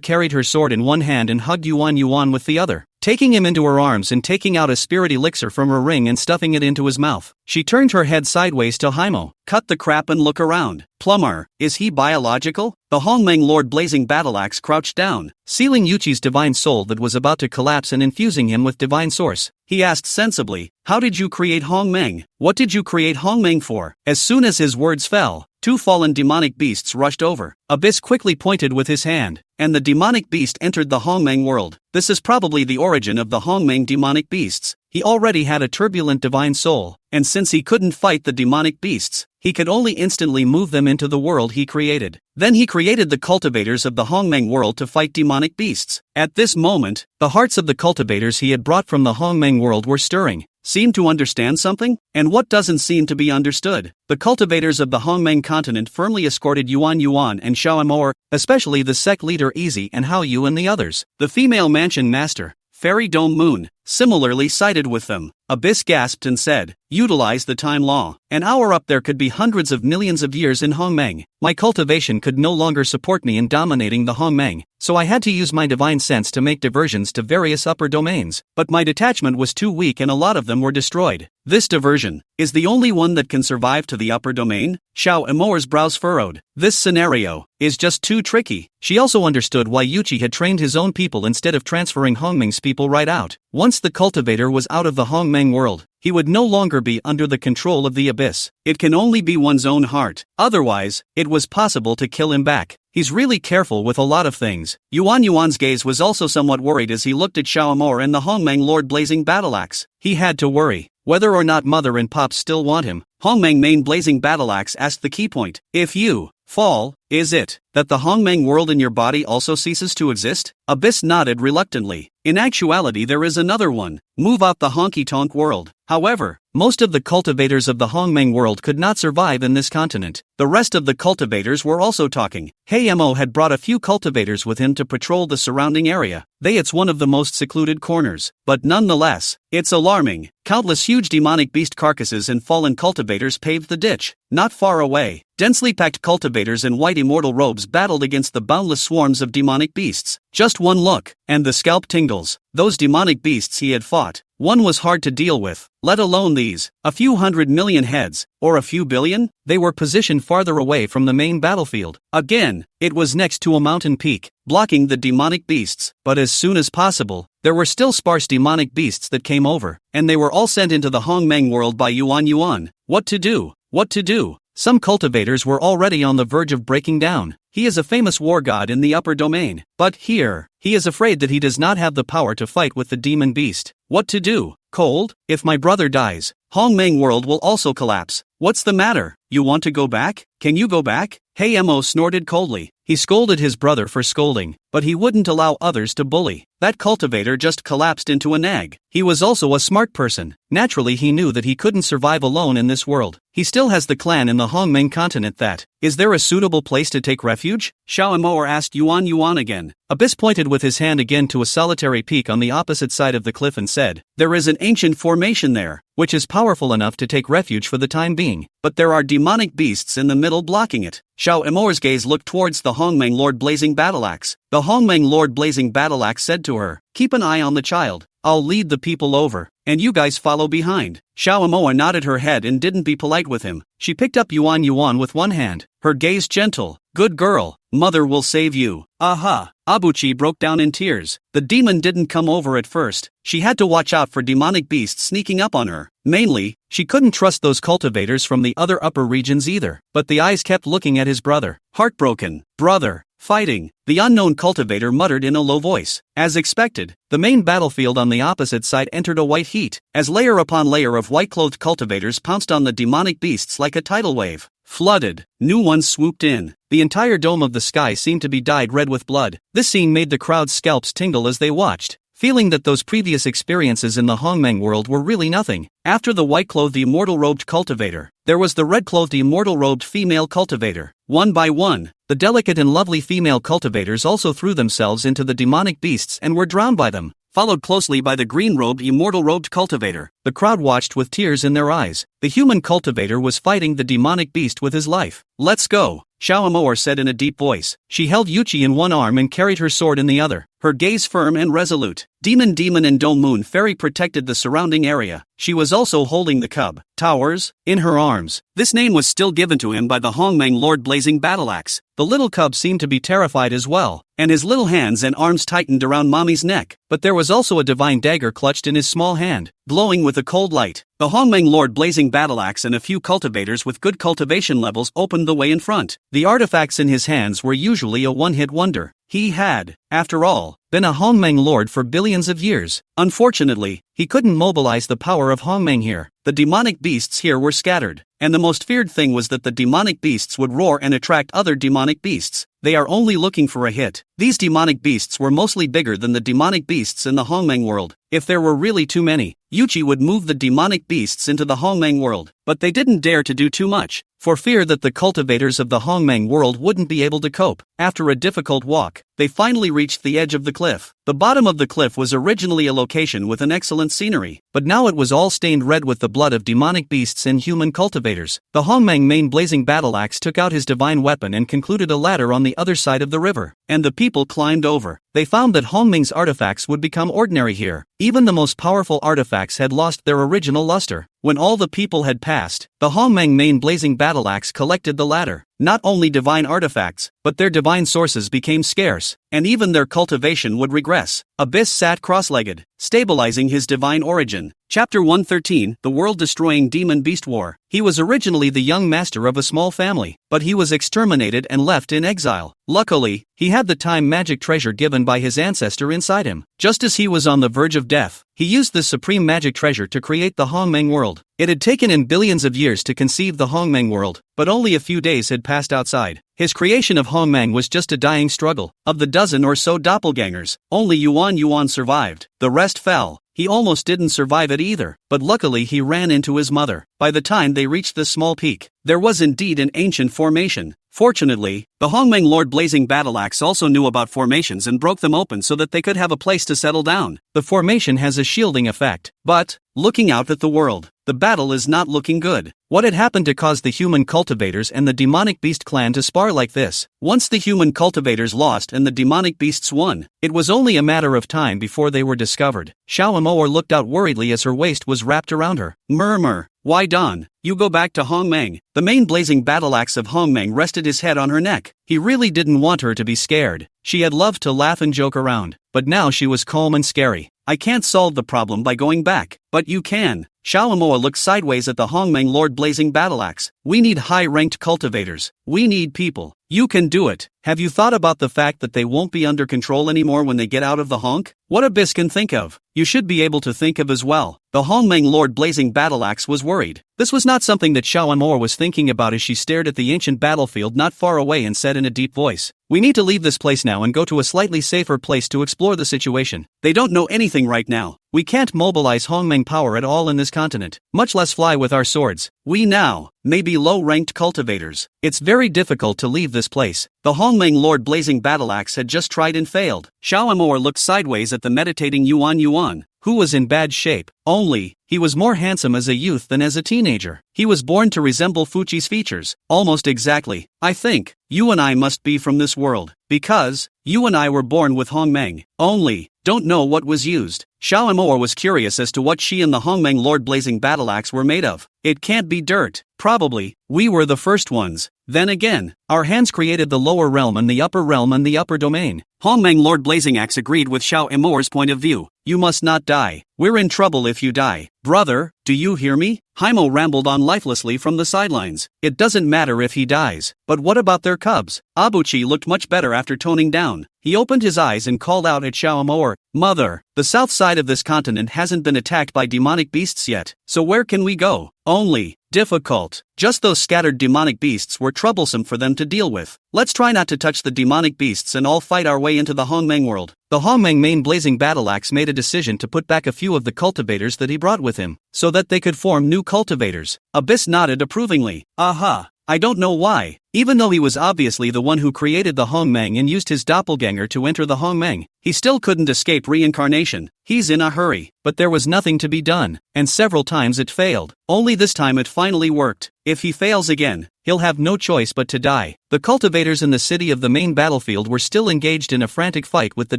carried her sword in one hand and hugged Yuan Yuan with the other, taking him into her arms and taking out a spirit elixir from her ring and stuffing it into his mouth. She turned her head sideways to Haimo. Cut the crap and look around. Plumber, is he biological? The Hongmeng Lord Blazing Battleaxe crouched down, sealing Yuchi's divine soul that was about to collapse and infusing him with divine source. He asked sensibly, "How did you create Hongmeng? What did you create Hongmeng for?" As soon as his words fell, two fallen demonic beasts rushed over. Abyss quickly pointed with his hand, and the demonic beast entered the Hongmeng world. This is probably the origin of the Hongmeng demonic beasts. He already had a turbulent divine soul, and since he couldn't fight the demonic beasts, he could only instantly move them into the world he created. Then he created the cultivators of the Hongmeng world to fight demonic beasts. At this moment, the hearts of the cultivators he had brought from the Hongmeng world were stirring. Seem to understand something? And what doesn't seem to be understood? The cultivators of the Hongmeng continent firmly escorted Yuan Yuan and Xiao Amor, especially the sect leader Easy and Hao Yu and the others. The female mansion master, Fairy Dome Moon, similarly sided with them. Abyss gasped and said, "Utilize the time law. An hour up there could be hundreds of millions of years in Hongmeng. My cultivation could no longer support me in dominating the Hongmeng, so I had to use my divine sense to make diversions to various upper domains, but my detachment was too weak and a lot of them were destroyed. This diversion is the only one that can survive to the upper domain?" Xiao Amor's brows furrowed. This scenario is just too tricky. She also understood why Yuchi had trained his own people instead of transferring Hongmeng's people right out. Once the cultivator was out of the Hongmeng world, he would no longer be under the control of the Abyss. It can only be one's own heart. Otherwise, it was possible to kill him back. He's really careful with a lot of things. Yuan Yuan's gaze was also somewhat worried as he looked at Xiao Amor and the Hongmeng Lord Blazing Battleaxe. He had to worry whether or not Mother and Pop still want him. Hongmeng Main Blazing Battleaxe asked the key point. If you fall, is it that the Hongmeng world in your body also ceases to exist? Abyss nodded reluctantly. In actuality there is another one. Move out the honky-tonk world. However, most of the cultivators of the Hongmeng world could not survive in this continent. The rest of the cultivators were also talking. Mo had brought a few cultivators with him to patrol the surrounding area. It's one of the most secluded corners, but nonetheless, it's alarming. Countless huge demonic beast carcasses and fallen cultivators paved the ditch. Not far away, densely packed cultivators in white immortal robes battled against the boundless swarms of demonic beasts. Just one look, and the scalp tingles. Those demonic beasts he had fought One was hard to deal with, let alone these, a few 100 million heads, or a few billion? They were positioned farther away from the main battlefield. Again, it was next to a mountain peak, blocking the demonic beasts, but as soon as possible, there were still sparse demonic beasts that came over, and they were all sent into the Hongmeng world by Yuan Yuan. What to do? What to do? Some cultivators were already on the verge of breaking down. He is a famous war god in the upper domain, but here, he is afraid that he does not have the power to fight with the demon beast. What to do? Cold? If my brother dies, Hongmeng world will also collapse. What's the matter? You want to go back? Can you go back? Hey Mo snorted coldly. He scolded his brother for scolding, but he wouldn't allow others to bully. That cultivator just collapsed into a nag. He was also a smart person. Naturally he knew that he couldn't survive alone in this world. He still has the clan in the Hongmeng continent that. Is there a suitable place to take refuge? Xiao Moer asked Yuan Yuan again. Abyss pointed with his hand again to a solitary peak on the opposite side of the cliff and said, there is an ancient formation there, which is powerful enough to take refuge for the time being, but there are demonic beasts in the middle blocking it. Xiao Emoer's gaze looked towards the Hongmeng Lord Blazing Battleaxe. The Hongmeng Lord Blazing Battleaxe said to her, keep an eye on the child. I'll lead the people over, and you guys follow behind. Xiao Emoer nodded her head and didn't be polite with him. She picked up Yuan Yuan with one hand, her gaze gentle. Good girl, mother will save you. Aha. Abuchi broke down in tears. The demon didn't come over at first. She had to watch out for demonic beasts sneaking up on her. Mainly, she couldn't trust those cultivators from the other upper regions either. But the eyes kept looking at his brother. Heartbroken. Brother. Fighting. The unknown cultivator muttered in a low voice. As expected, the main battlefield on the opposite side entered a white heat, as layer upon layer of white-clothed cultivators pounced on the demonic beasts like a tidal wave. Flooded, new ones swooped in. The entire dome of the sky seemed to be dyed red with blood. This scene made the crowd's scalps tingle as they watched, feeling that those previous experiences in the Hongmeng world were really nothing. After the white-clothed immortal-robed cultivator, there was the red-clothed immortal-robed female cultivator. One by one, the delicate and lovely female cultivators also threw themselves into the demonic beasts and were drowned by them, followed closely by the green-robed immortal-robed cultivator. The crowd watched with tears in their eyes. The human cultivator was fighting the demonic beast with his life. Let's go, Xiao Moer said in a deep voice. She held Yuchi in one arm and carried her sword in the other, her gaze firm and resolute. Demon and Dome Moon Fairy protected the surrounding area. She was also holding the cub, Towers, in her arms. This name was still given to him by the Hongmeng Lord Blazing Battleaxe. The little cub seemed to be terrified as well, and his little hands and arms tightened around Mommy's neck. But there was also a divine dagger clutched in his small hand, glowing with a cold light. The Hongmeng Lord Blazing Battleaxe and a few cultivators with good cultivation levels opened the way in front. The artifacts in his hands were usually a one-hit wonder. He had, after all, been a Hongmeng Lord for billions of years. Unfortunately, he couldn't mobilize the power of Hongmeng here. The demonic beasts here were scattered, and the most feared thing was that the demonic beasts would roar and attract other demonic beasts. They are only looking for a hit. These demonic beasts were mostly bigger than the demonic beasts in the Hongmeng world. If there were really too many, Yuchi would move the demonic beasts into the Hongmeng world, but they didn't dare to do too much, for fear that the cultivators of the Hongmeng world wouldn't be able to cope. After a difficult walk, they finally reached the edge of the cliff. The bottom of the cliff was originally a location with an excellent scenery, but now it was all stained red with the blood of demonic beasts and human cultivators. The Hongmeng main Blazing Battleaxe took out his divine weapon and concluded a ladder on the other side of the river, and the people climbed over. They found that Hongmeng's artifacts would become ordinary here. Even the most powerful artifacts had lost their original luster. When all the people had passed, the Hongmeng main Blazing Battleaxe collected the ladder. Not only divine artifacts, but their divine sources became scarce, and even their cultivation would regress. Abyss sat cross-legged, stabilizing his divine origin. Chapter 113, The World-Destroying Demon Beast War. He was originally the young master of a small family, but he was exterminated and left in exile. Luckily, he had the time magic treasure given by his ancestor inside him. Just as he was on the verge of death, he used this supreme magic treasure to create the Hongmeng world. It had taken him billions of years to conceive the Hongmeng world, but only a few days had passed outside. His creation of Hongmeng was just a dying struggle. Of the dozen or so doppelgangers, only Yuan Yuan survived. The rest fell. He almost didn't survive it either, but luckily he ran into his mother. By the time they reached the small peak, there was indeed an ancient formation. Fortunately, The Hongmeng Lord Blazing Battle Axe also knew about formations and broke them open so that they could have a place to settle down. The formation has a shielding effect, but, looking out at the world, the battle is not looking good. What had happened to cause the human cultivators and the demonic beast clan to spar like this? Once the human cultivators lost and the demonic beasts won, it was only a matter of time before they were discovered. Xiao Amour looked out worriedly as her waist was wrapped around her. Murmur. Why Don? You go back to Hongmeng. The main blazing battle axe of Hongmeng rested his head on her neck. He really didn't want her to be scared. She had loved to laugh and joke around, but now she was calm and scary. I can't solve the problem by going back. But you can. Xiao Amour looked sideways at the Hongmeng Lord Blazing Battle Axe. We need high-ranked cultivators. We need people. You can do it. Have you thought about the fact that they won't be under control anymore when they get out of the honk? What Abyss can think of, you should be able to think of as well. The Hongmeng Lord Blazing Battle Axe was worried. This was not something that Xiao Amour was thinking about as she stared at the ancient battlefield not far away and said in a deep voice, "We need to leave this place now and go to a slightly safer place to explore the situation. They don't know anything right now. We can't mobilize Hongmeng power at all in this continent, much less fly with our swords. We now may be low-ranked cultivators. It's very difficult to leave this place." The Hongmeng Lord Blazing Battle Axe had just tried and failed. Xiao Amour looked sideways at the meditating Yuan, who was in bad shape, only, he was more handsome as a youth than as a teenager. He was born to resemble Fuchi's features, almost exactly. I think, you and I must be from this world, because, you and I were born with Hongmeng, only, don't know what was used. Xiao Amour was curious as to what she and the Hongmeng Lord Blazing Battle Axe were made of. It can't be dirt. Probably, we were the first ones. Then again, our hands created the lower realm and the upper realm and the upper domain. Hongmeng Lord Blazing Axe agreed with Xiao Amour's point of view. You must not die. We're in trouble if you die. Brother, do you hear me? Haimo rambled on lifelessly from the sidelines. It doesn't matter if he dies, but what about their cubs? Abuchi looked much better after toning down. He opened his eyes and called out at Xiao Amour, "Mother, the south side of this continent hasn't been attacked by demonic beasts yet, so where can we go? Only, difficult. Just those scattered demonic beasts were troublesome for them to deal with. Let's try not to touch the demonic beasts and all fight our way into the Hongmeng world." The Hongmeng main blazing battle axe made a decision to put back a few of the cultivators that he brought with him, so that they could form new cultivators. Abyss nodded approvingly. Aha. I don't know why. Even though he was obviously the one who created the Hongmeng and used his doppelganger to enter the Hongmeng, he still couldn't escape reincarnation. He's in a hurry. But there was nothing to be done, and several times it failed. Only this time it finally worked. If he fails again, he'll have no choice but to die. The cultivators in the city of the main battlefield were still engaged in a frantic fight with the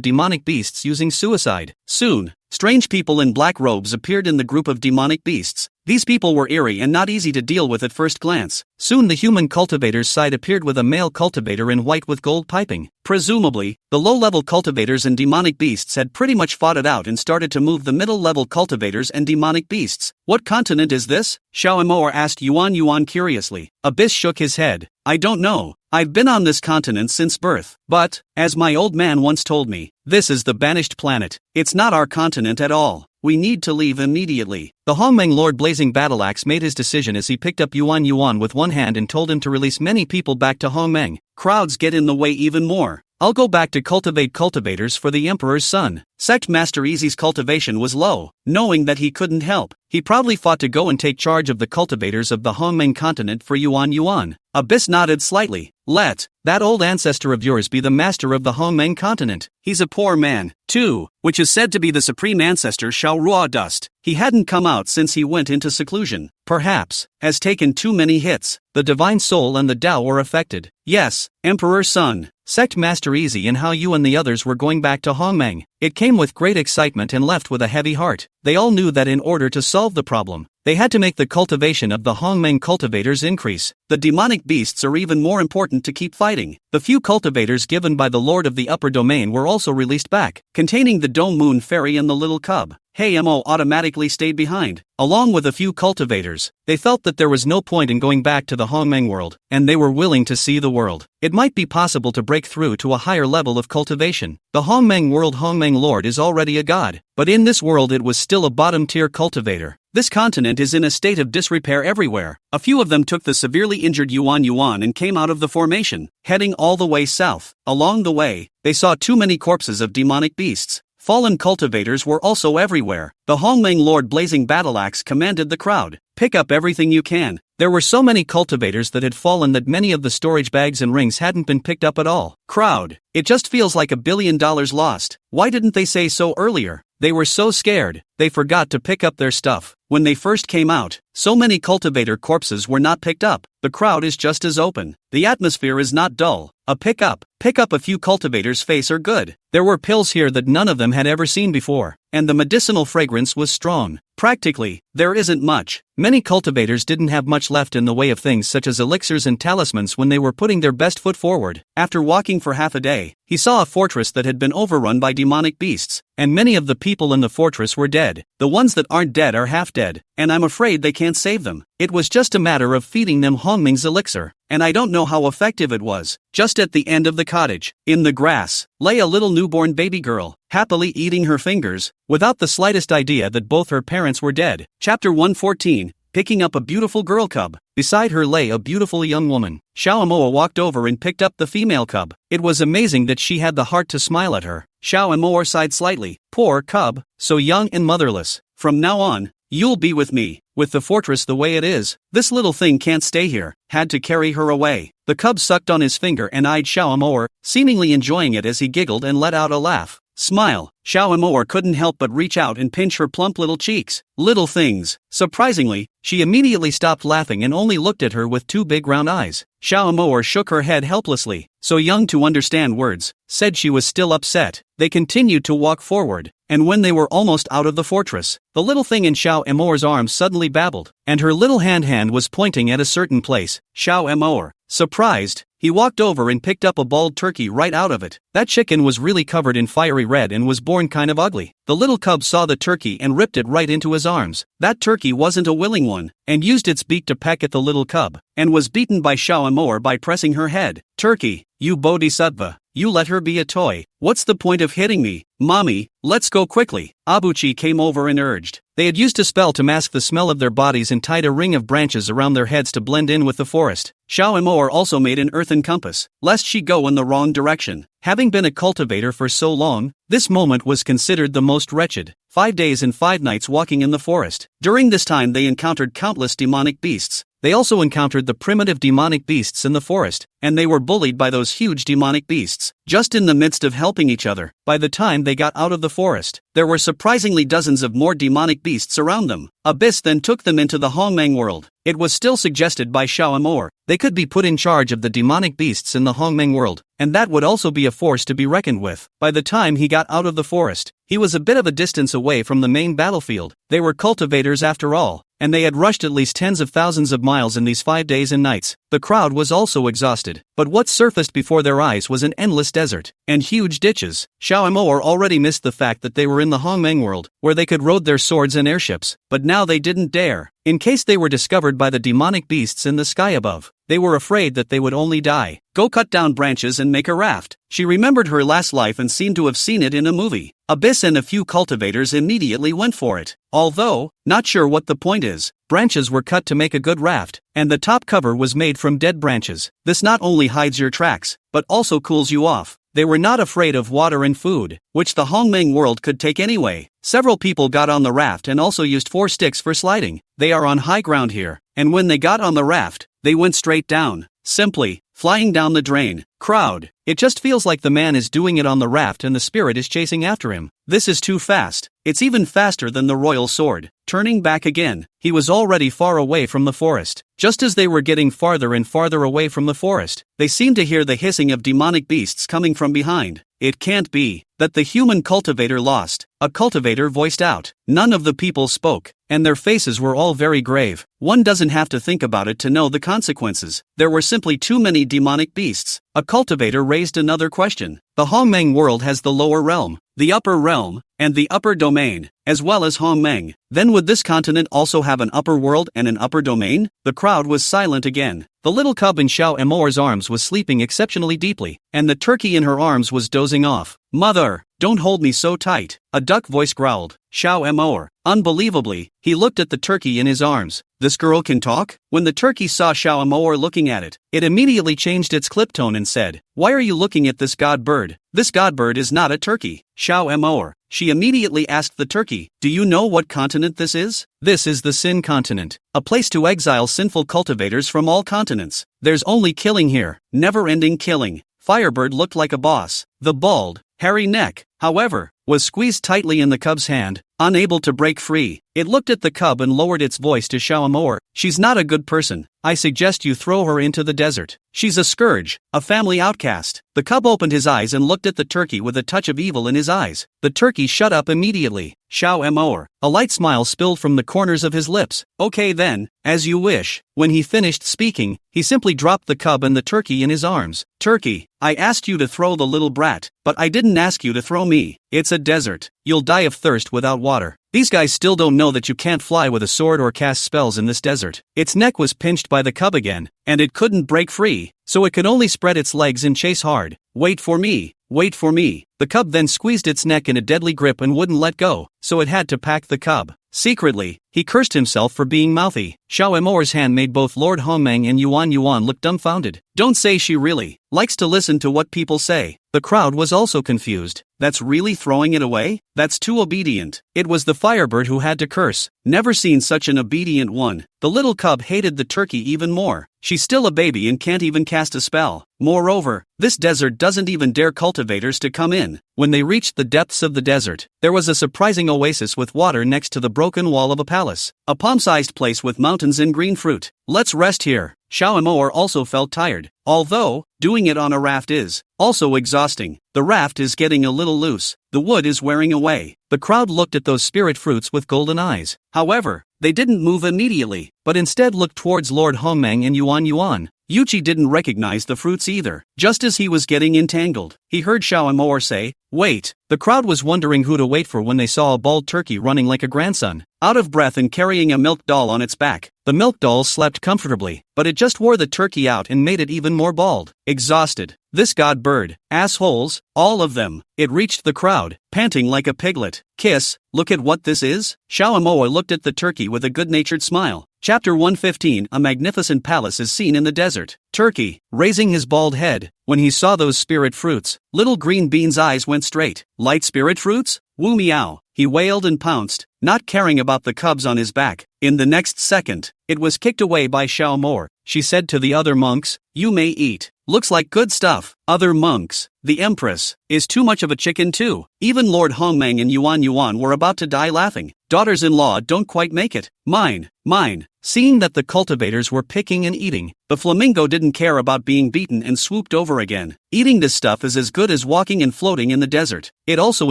demonic beasts using suicide. Soon, strange people in black robes appeared in the group of demonic beasts. These people were eerie and not easy to deal with at first glance. Soon the human cultivator's side appeared with a male cultivator in white with gold piping. Presumably, the low-level cultivators and demonic beasts had pretty much fought it out and started to move the middle-level cultivators and demonic beasts. What continent is this? Xiao Amour asked Yuan curiously. Abyss shook his head. I don't know. I've been on this continent since birth. But, as my old man once told me, this is the banished planet. It's not our continent at all. We need to leave immediately. The Hongmeng Lord Blazing Battle Axe made his decision as he picked up Yuan with one hand and told him to release many people back to Hongmeng. Crowds get in the way even more. I'll go back to cultivate cultivators for the Emperor's son. Sect Master Easy's cultivation was low, knowing that he couldn't help. He proudly fought to go and take charge of the cultivators of the Hongmeng continent for Yuan. Abyss nodded slightly. Let that old ancestor of yours be the master of the Hongmeng continent. He's a poor man, too, which is said to be the supreme ancestor Shao Rua Dust. He hadn't come out since he went into seclusion. Perhaps, has taken too many hits. The divine soul and the Tao were affected. Yes, Emperor's son. Sect Master Easy and how you and the others were going back to Hongmeng. It came with great excitement and left with a heavy heart. They all knew that in order to solve the problem, they had to make the cultivation of the Hongmeng cultivators increase. The demonic beasts are even more important to keep fighting. The few cultivators given by the Lord of the Upper Domain were also released back, containing the Dome Moon Fairy and the little cub. Mo automatically stayed behind, along with a few cultivators. They felt that there was no point in going back to the Hongmeng world, and they were willing to see the world. It might be possible to break through to a higher level of cultivation. The Hongmeng world Hongmeng Lord is already a god, but in this world it was still a bottom-tier cultivator. This continent is in a state of disrepair everywhere. A few of them took the severely injured Yuan and came out of the formation, heading all the way south. Along the way, they saw too many corpses of demonic beasts. Fallen cultivators were also everywhere. The Hongmeng Lord Blazing Battleaxe commanded the crowd, "Pick up everything you can." There were so many cultivators that had fallen that many of the storage bags and rings hadn't been picked up at all. Crowd, it just feels like $1 billion lost. Why didn't they say so earlier? They were so scared, they forgot to pick up their stuff. When they first came out, so many cultivator corpses were not picked up. The crowd is just as open. The atmosphere is not dull. Pick up a few cultivators' face are good. There were pills here that none of them had ever seen before, and the medicinal fragrance was strong. Practically, there isn't much. Many cultivators didn't have much left in the way of things such as elixirs and talismans when they were putting their best foot forward. After walking for half a day, he saw a fortress that had been overrun by demonic beasts, and many of the people in the fortress were dead. The ones that aren't dead are half dead, and I'm afraid they can't save them. It was just a matter of feeding them Hongming's elixir, and I don't know how effective it was. Just at the end of the cottage, in the grass, lay a little newborn baby girl, happily eating her fingers, without the slightest idea that both her parents were dead. Chapter 114, Picking Up a Beautiful Girl Cub. Beside her lay a beautiful young woman. Xiao Amoa walked over and picked up the female cub. It was amazing that she had the heart to smile at her. Xiao Amoa sighed slightly. Poor cub, so young and motherless. From now on, you'll be with me. With the fortress the way it is, this little thing can't stay here. Had to carry her away. The cub sucked on his finger and eyed Xiao Amoa, seemingly enjoying it as he giggled and let out a laugh. Smile. Xiao Amoa couldn't help but reach out and pinch her plump little cheeks. Little things. Surprisingly, she immediately stopped laughing and only looked at her with two big round eyes. Xiao Amoa shook her head helplessly. So young to understand words, said she was still upset. They continued to walk forward, and when they were almost out of the fortress, the little thing in Xiao Amoa's arms suddenly babbled, and her little hand was pointing at a certain place. Xiao Amoa, surprised, he walked over and picked up a bald turkey right out of it. That chicken was really covered in fiery red and was born kind of ugly. The little cub saw the turkey and ripped it right into his arms. That turkey wasn't a willing one, and used its beak to peck at the little cub, and was beaten by Xiao Amoa by pressing her head. Turkey, you bodhisattva, you let her be a toy. What's the point of hitting me? Mommy, let's go quickly. Abuchi came over and urged. They had used a spell to mask the smell of their bodies and tied a ring of branches around their heads to blend in with the forest. Xiao Amoa also made an earthen compass, lest she go in the wrong direction. Having been a cultivator for so long, this moment was considered the most wretched. 5 days and 5 nights walking in the forest. During this time they encountered countless demonic beasts. They also encountered the primitive demonic beasts in the forest, and they were bullied by those huge demonic beasts. Just in the midst of helping each other, by the time they got out of the forest, there were surprisingly dozens of more demonic beasts around them. Abyss then took them into the Hongmeng world. It was still suggested by Xiao Amoa they could be put in charge of the demonic beasts in the Hongmeng world, and that would also be a force to be reckoned with. By the time he got out of the forest, he was a bit of a distance away from the main battlefield. They were cultivators after all, and they had rushed at least tens of thousands of miles in these 5 days and nights. The crowd was also exhausted, but what surfaced before their eyes was an endless desert, and huge ditches. Xiao Amoa already missed the fact that they were in the Hongmeng world, where they could rode their swords and airships, but now they didn't dare, in case they were discovered by the demonic beasts in the sky above. They were afraid that they would only die. Go cut down branches and make a raft. She remembered her last life and seemed to have seen it in a movie. Abyss and a few cultivators immediately went for it. Although, not sure what the point is, branches were cut to make a good raft, and the top cover was made from dead branches. This not only hides your tracks, but also cools you off. They were not afraid of water and food, which the Hongmeng world could take anyway. Several people got on the raft and also used 4 sticks for sliding. They are on high ground here, and when they got on the raft, they went straight down, simply flying down the drain. Crowd, it just feels like the man is doing it on the raft and the spirit is chasing after him. This is too fast. It's even faster than the royal sword. Turning back again, he was already far away from the forest. Just as they were getting farther and farther away from the forest, they seemed to hear the hissing of demonic beasts coming from behind. It can't be that the human cultivator lost. A cultivator voiced out. None of the people spoke, and their faces were all very grave. One doesn't have to think about it to know the consequences. There were simply too many demonic beasts. A cultivator raised another question. The Hongmeng world has the lower realm, the upper realm, and the upper domain, as well as Hongmeng. Then would this continent also have an upper world and an upper domain? The crowd was silent again. The little cub in Xiao Amoa's arms was sleeping exceptionally deeply, and the turkey in her arms was dozing off. Mother, don't hold me so tight, a duck voice growled. Xiao Amoa, unbelievably, he looked at the turkey in his arms. This girl can talk? When the turkey saw Xiao Amoa looking at it, it immediately changed its clip tone and said, "Why are you looking at this god bird? This god bird is not a turkey." Xiao Amoa, she immediately asked the turkey, "Do you know what continent this is?" "This is the Sin continent, a place to exile sinful cultivators from all continents. There's only killing here, never-ending killing." Firebird looked like a boss. The bald, hairy neck, however, was squeezed tightly in the cub's hand, unable to break free. It looked at the cub and lowered its voice to Shaomor. "She's not a good person. I suggest you throw her into the desert. She's a scourge, a family outcast." The cub opened his eyes and looked at the turkey with a touch of evil in his eyes. The turkey shut up immediately. Shaomor. A light smile spilled from the corners of his lips. "Okay then, as you wish." When he finished speaking, he simply dropped the cub and the turkey in his arms. "Turkey, I asked you to throw the little brat, but I didn't ask you to throw me. It's a desert. You'll die of thirst without water. These guys still don't know that you can't fly with a sword or cast spells in this desert." Its neck was pinched by the cub again, and it couldn't break free, so it could only spread its legs and chase hard. "Wait for me, wait for me." The cub then squeezed its neck in a deadly grip and wouldn't let go, so it had to pack the cub. Secretly, he cursed himself for being mouthy. Shaomor's hand made both Lord Hongmeng and Yuan Yuan look dumbfounded. Don't say she really likes to listen to what people say. The crowd was also confused. That's really throwing it away? That's too obedient. It was the Firebird who had to curse. Never seen such an obedient one. The little cub hated the turkey even more. She's still a baby and can't even cast a spell. Moreover, this desert doesn't even dare cultivators to come in. When they reached the depths of the desert, there was a surprising oasis with water next to the broken wall of a palace. A palm-sized place with mountains and green fruit. "Let's rest here." Shaomor also felt tired, although doing it on a raft is also exhausting. The raft is getting a little loose. The wood is wearing away. The crowd looked at those spirit fruits with golden eyes. However, they didn't move immediately, but instead looked towards Lord Hongmeng and Yuan Yuan. Yuchi didn't recognize the fruits either. Just as he was getting entangled, he heard Shaomor say, "Wait." The crowd was wondering who to wait for when they saw a bald turkey running like a grandson, out of breath and carrying a milk doll on its back. The milk doll slept comfortably, but it just wore the turkey out and made it even more bald. Exhausted. This god bird, assholes, all of them. It reached the crowd, panting like a piglet. "Kiss, look at what this is." Shaomor looked at the turkey with a good-natured smile. Chapter 115. A magnificent palace is seen in the desert. Turkey, raising his bald head, when he saw those spirit fruits, little green bean's eyes went straight. "Light spirit fruits? Woo meow." He wailed and pounced, not caring about the cubs on his back. In the next second, it was kicked away by Shaomor. She said to the other monks, "You may eat. Looks like good stuff." Other monks, the Empress, is too much of a chicken too. Even Lord Hongmeng and Yuan Yuan were about to die laughing. Daughters-in-law don't quite make it. Mine, mine. Seeing that the cultivators were picking and eating, the flamingo didn't care about being beaten and swooped over again. Eating this stuff is as good as walking and floating in the desert. It also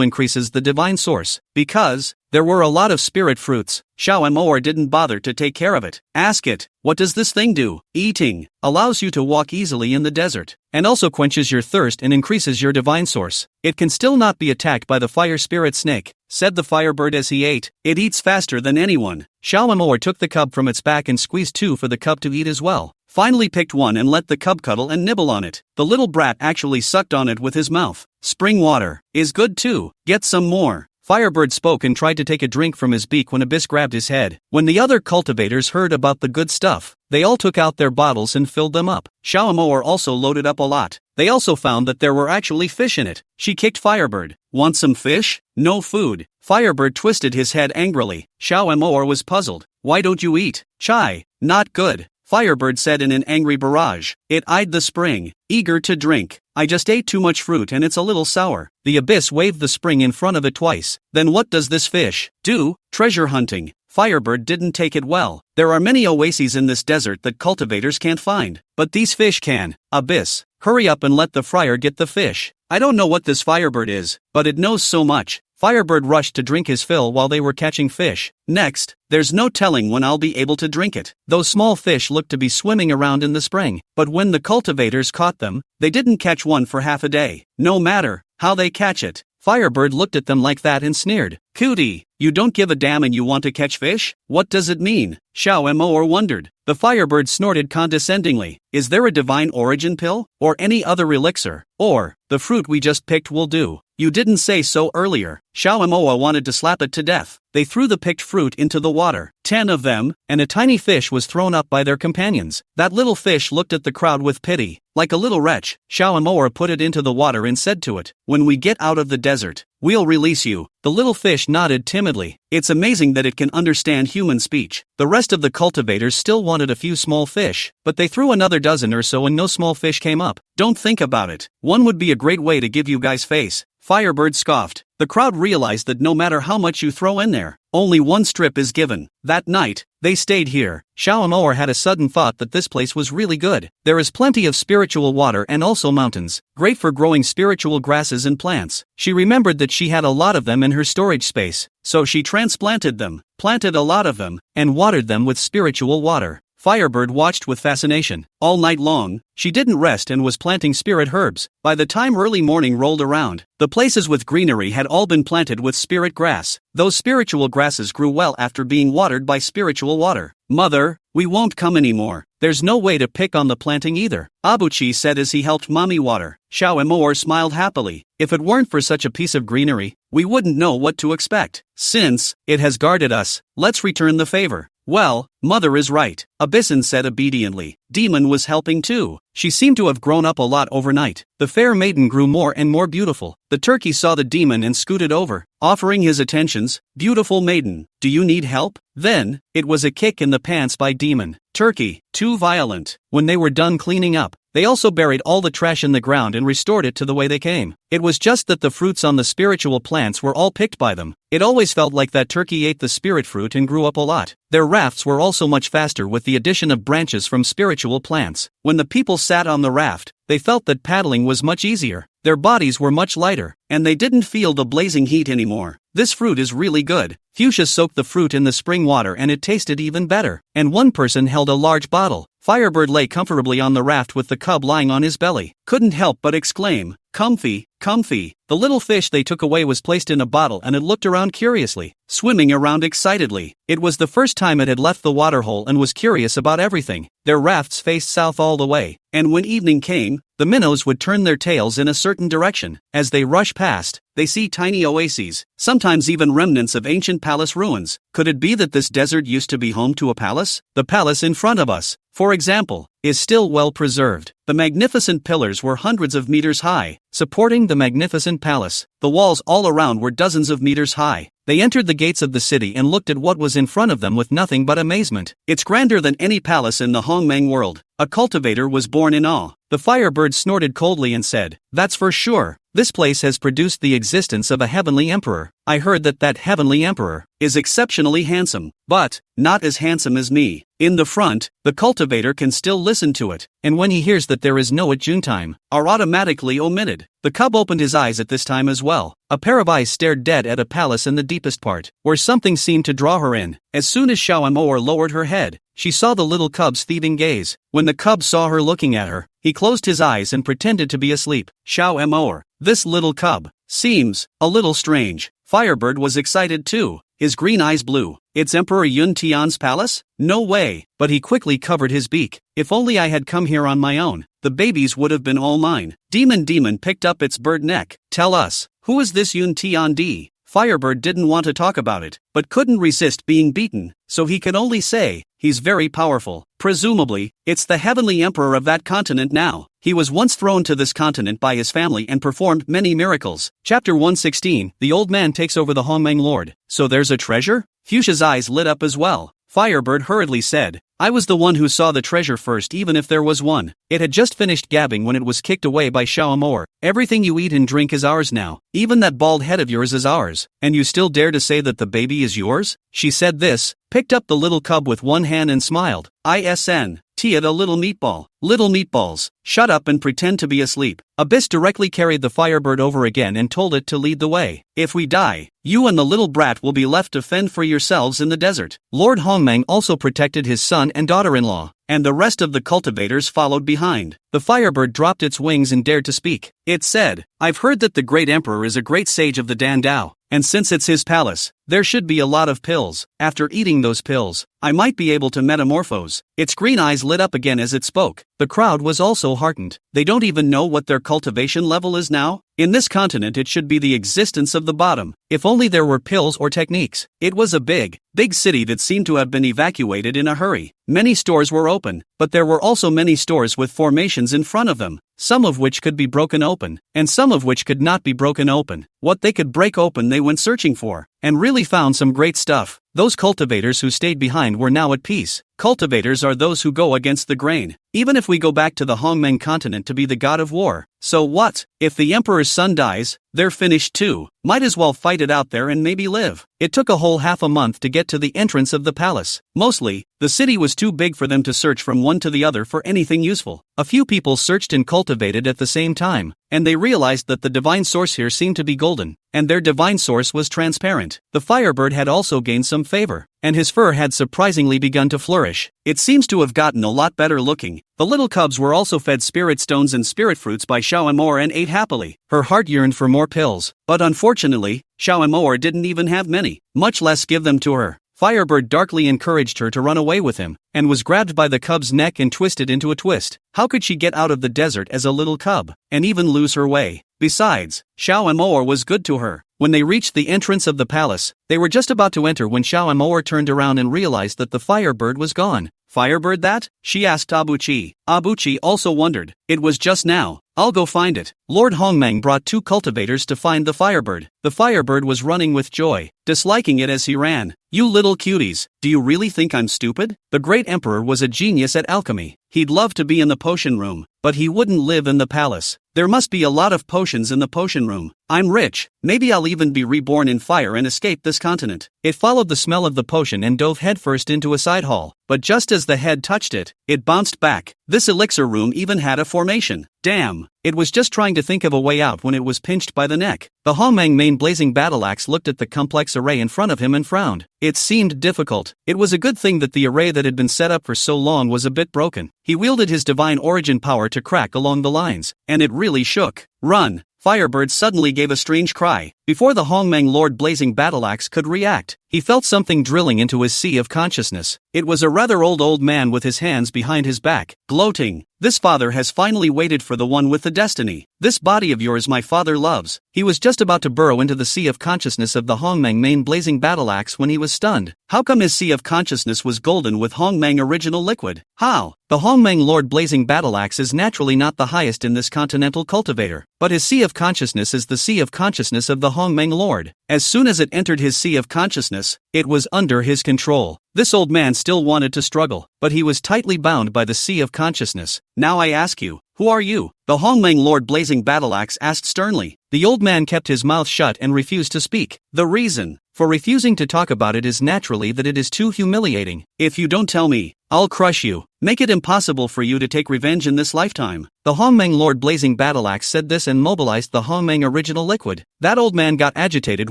increases the divine source, because there were a lot of spirit fruits. Shaomor didn't bother to take care of it. Ask it, "What does this thing do?" Eating allows you to walk easily in the desert, and also quenches your thirst and increases your divine source. It can still not be attacked by the fire spirit snake, said the Firebird as he ate. It eats faster than anyone. Shaomor took the cub from its back and squeezed two for the cub to eat as well. Finally picked one and let the cub cuddle and nibble on it. The little brat actually sucked on it with his mouth. "Spring water is good too. Get some more." Firebird spoke and tried to take a drink from his beak when Abyss grabbed his head. When the other cultivators heard about the good stuff, they all took out their bottles and filled them up. Shaomor also loaded up a lot. They also found that there were actually fish in it. She kicked Firebird. "Want some fish? No food." Firebird twisted his head angrily. Shaomor was puzzled. "Why don't you eat?" "Chai, not good," Firebird said in an angry barrage. It eyed the spring, eager to drink. "I just ate too much fruit and it's a little sour." The Abyss waved the spring in front of it twice. "Then what does this fish do?" "Treasure hunting." Firebird didn't take it well. "There are many oases in this desert that cultivators can't find, but these fish can." "Abyss, hurry up and let the friar get the fish." "I don't know what this Firebird is, but it knows so much." Firebird rushed to drink his fill while they were catching fish. "Next, there's no telling when I'll be able to drink it." Those small fish looked to be swimming around in the spring, but when the cultivators caught them, they didn't catch one for half a day. No matter how they catch it. Firebird looked at them like that and sneered. "Cootie, you don't give a damn and you want to catch fish? What does it mean?" Shaomor wondered. The Firebird snorted condescendingly. "Is there a divine origin pill? Or any other elixir? Or, the fruit we just picked will do? You didn't say so earlier." Shaomor wanted to slap it to death. They threw the picked fruit into the water. 10 of them, and a tiny fish was thrown up by their companions. That little fish looked at the crowd with pity. Like a little wretch, Shaoamor put it into the water and said to it, "When we get out of the desert, we'll release you." The little fish nodded timidly. It's amazing that it can understand human speech. The rest of the cultivators still wanted a few small fish, but they threw another dozen or so and no small fish came up. "Don't think about it. One would be a great way to give you guys face," Firebird scoffed. The crowd realized that no matter how much you throw in there, only one strip is given. That night, they stayed here. Shaoamor had a sudden thought that this place was really good. There is plenty of spiritual water and also mountains, great for growing spiritual grasses and plants. She remembered that she had a lot of them in her storage space, so she transplanted them, planted a lot of them, and watered them with spiritual water. Firebird watched with fascination. All night long, she didn't rest and was planting spirit herbs. By the time early morning rolled around, the places with greenery had all been planted with spirit grass. Those spiritual grasses grew well after being watered by spiritual water. "Mother, we won't come anymore. There's no way to pick on the planting either," Abuchi said as he helped Mommy water. Shaoamor smiled happily. "If it weren't for such a piece of greenery, we wouldn't know what to expect. Since it has guarded us, let's return the favor." "Well, Mother is right," Abyssin said obediently. Demon was helping too. She seemed to have grown up a lot overnight. The fair maiden grew more and more beautiful. The turkey saw the demon and scooted over, offering his attentions. "Beautiful maiden, do you need help?" Then, it was a kick in the pants by Demon. Turkey, too violent. When they were done cleaning up, they also buried all the trash in the ground and restored it to the way they came. It was just that the fruits on the spiritual plants were all picked by them. It always felt like that turkey ate the spirit fruit and grew up a lot. Their rafts were also much faster with the addition of branches from spiritual plants. When the people sat on the raft, they felt that paddling was much easier. Their bodies were much lighter, and they didn't feel the blazing heat anymore. "This fruit is really good." Fuchsia soaked the fruit in the spring water and it tasted even better. And one person held a large bottle. Firebird lay comfortably on the raft with the cub lying on his belly. Couldn't help but exclaim, "Comfy, comfy." The little fish they took away was placed in a bottle and it looked around curiously, swimming around excitedly. It was the first time it had left the waterhole and was curious about everything. Their rafts faced south all the way, and when evening came, the minnows would turn their tails in a certain direction. As they rush past, they see tiny oases, sometimes even remnants of ancient palace ruins. Could it be that this desert used to be home to a palace? The palace in front of us, for example, is still well preserved. The magnificent pillars were hundreds of meters high, supporting the magnificent palace. The walls all around were dozens of meters high. They entered the gates of the city and looked at what was in front of them with nothing but amazement. "It's grander than any palace in the Hongmeng world." A cultivator was born in awe. The Firebird snorted coldly and said, "That's for sure. This place has produced the existence of a heavenly emperor. I heard that that heavenly emperor is exceptionally handsome, but not as handsome as me." In the front, the cultivator can still listen to it, and when he hears that there is no at June time, are automatically omitted. The cub opened his eyes at this time as well. A pair of eyes stared dead at a palace in the deepest part, where something seemed to draw her in. As soon as Shaoamor lowered her head, she saw the little cub's thieving gaze. When the cub saw her looking at her, he closed his eyes and pretended to be asleep. Shaoamor, this little cub seems a little strange. Firebird was excited too. His green eyes blew. "It's Emperor Yun Tian's palace? No way." But he quickly covered his beak. "If only I had come here on my own, the babies would have been all mine." Demon picked up its bird neck. "Tell us, who is this Yun Tian D?" Firebird didn't want to talk about it, but couldn't resist being beaten, so he could only say, "He's very powerful. Presumably, it's the heavenly emperor of that continent now. He was once thrown to this continent by his family and performed many miracles." Chapter 116, The Old Man Takes Over the Hongmeng Lord. "So there's a treasure?" Fuchsia's eyes lit up as well. Firebird hurriedly said, "I was the one who saw the treasure first even if there was one." It had just finished gabbing when it was kicked away by Shaoamor. "Everything you eat and drink is ours now. Even that bald head of yours is ours. And you still dare to say that the baby is yours?" She said this, picked up the little cub with one hand and smiled. "ISN. Tia a little meatball. Little meatballs, shut up and pretend to be asleep." Abyss directly carried the Firebird over again and told it to lead the way. "If we die, you and the little brat will be left to fend for yourselves in the desert." Lord Hongmeng also protected his son and daughter-in-law, and the rest of the cultivators followed behind. The Firebird dropped its wings and dared to speak. It said, "I've heard that the great emperor is a great sage of the Dan Dao, and since it's his palace, there should be a lot of pills. After eating those pills, I might be able to metamorphose." Its green eyes lit up again as it spoke. The crowd was also heartened. They don't even know what their cultivation level is now? In this continent it should be the existence of the bottom. If only there were pills or techniques. It was a big city that seemed to have been evacuated in a hurry. Many stores were open, but there were also many stores with formations in front of them, some of which could be broken open, and some of which could not be broken open. What they could break open they went searching for, and really found some great stuff. Those cultivators who stayed behind were now at peace. Cultivators are those who go against the grain. Even if we go back to the Hongmeng continent to be the god of war, so what? If the emperor's son dies, they're finished too. Might as well fight it out there and maybe live. It took a whole half a month to get to the entrance of the palace. Mostly, the city was too big for them to search from one to the other for anything useful. A few people searched and cultivated at the same time, and they realized that the divine source here seemed to be golden, and their divine source was transparent. The firebird had also gained some favor, and his fur had surprisingly begun to flourish. It seems to have gotten a lot better looking. The little cubs were also fed spirit stones and spirit fruits by Xiaoamor and ate happily. Her heart yearned for more pills, but unfortunately, Xiaoamor didn't even have many, much less give them to her. Firebird darkly encouraged her to run away with him, and was grabbed by the cub's neck and twisted into a twist. How could she get out of the desert as a little cub, and even lose her way? Besides, Xiaoamor was good to her. When they reached the entrance of the palace, they were just about to enter when Xiaoamor turned around and realized that the firebird was gone. Firebird that? She asked Abuchi. Abuchi also wondered. It was just now. I'll go find it. Lord Hongmeng brought 2 cultivators to find the firebird. The firebird was running with joy, disliking it as he ran. You little cuties, do you really think I'm stupid? The great emperor was a genius at alchemy. He'd love to be in the potion room, but he wouldn't live in the palace. There must be a lot of potions in the potion room. I'm rich. Maybe I'll even be reborn in fire and escape this continent. It followed the smell of the potion and dove headfirst into a side hall, but just as the head touched it, it bounced back. This elixir room even had a formation. Damn, it was just trying to think of a way out when it was pinched by the neck. The Hongmeng main blazing battle axe looked at the complex array in front of him and frowned. It seemed difficult. It was a good thing that the array that had been set up for so long was a bit broken. He wielded his divine origin power to crack along the lines, and it really shook. Run! Firebird suddenly gave a strange cry. Before the Hongmeng Lord blazing battle axe could react, he felt something drilling into his sea of consciousness. It was a rather old man with his hands behind his back, gloating. This father has finally waited for the one with the destiny. This body of yours my father loves. He was just about to burrow into the sea of consciousness of the Hongmeng main blazing battle axe when he was stunned. How come his sea of consciousness was golden with Hongmeng original liquid? How? The Hongmeng Lord blazing battle axe is naturally not the highest in this continental cultivator, but his sea of consciousness is the sea of consciousness of the Hongmeng Lord. As soon as it entered his sea of consciousness, it was under his control. This old man still wanted to struggle, but he was tightly bound by the sea of consciousness. Now I ask you, who are you? The Hongmeng Lord blazing battle axe asked sternly. The old man kept his mouth shut and refused to speak. The reason for refusing to talk about it is naturally that it is too humiliating. If you don't tell me, I'll crush you. Make it impossible for you to take revenge in this lifetime. The Hongmeng Lord blazing battle axe said this and mobilized the Hongmeng original liquid. That old man got agitated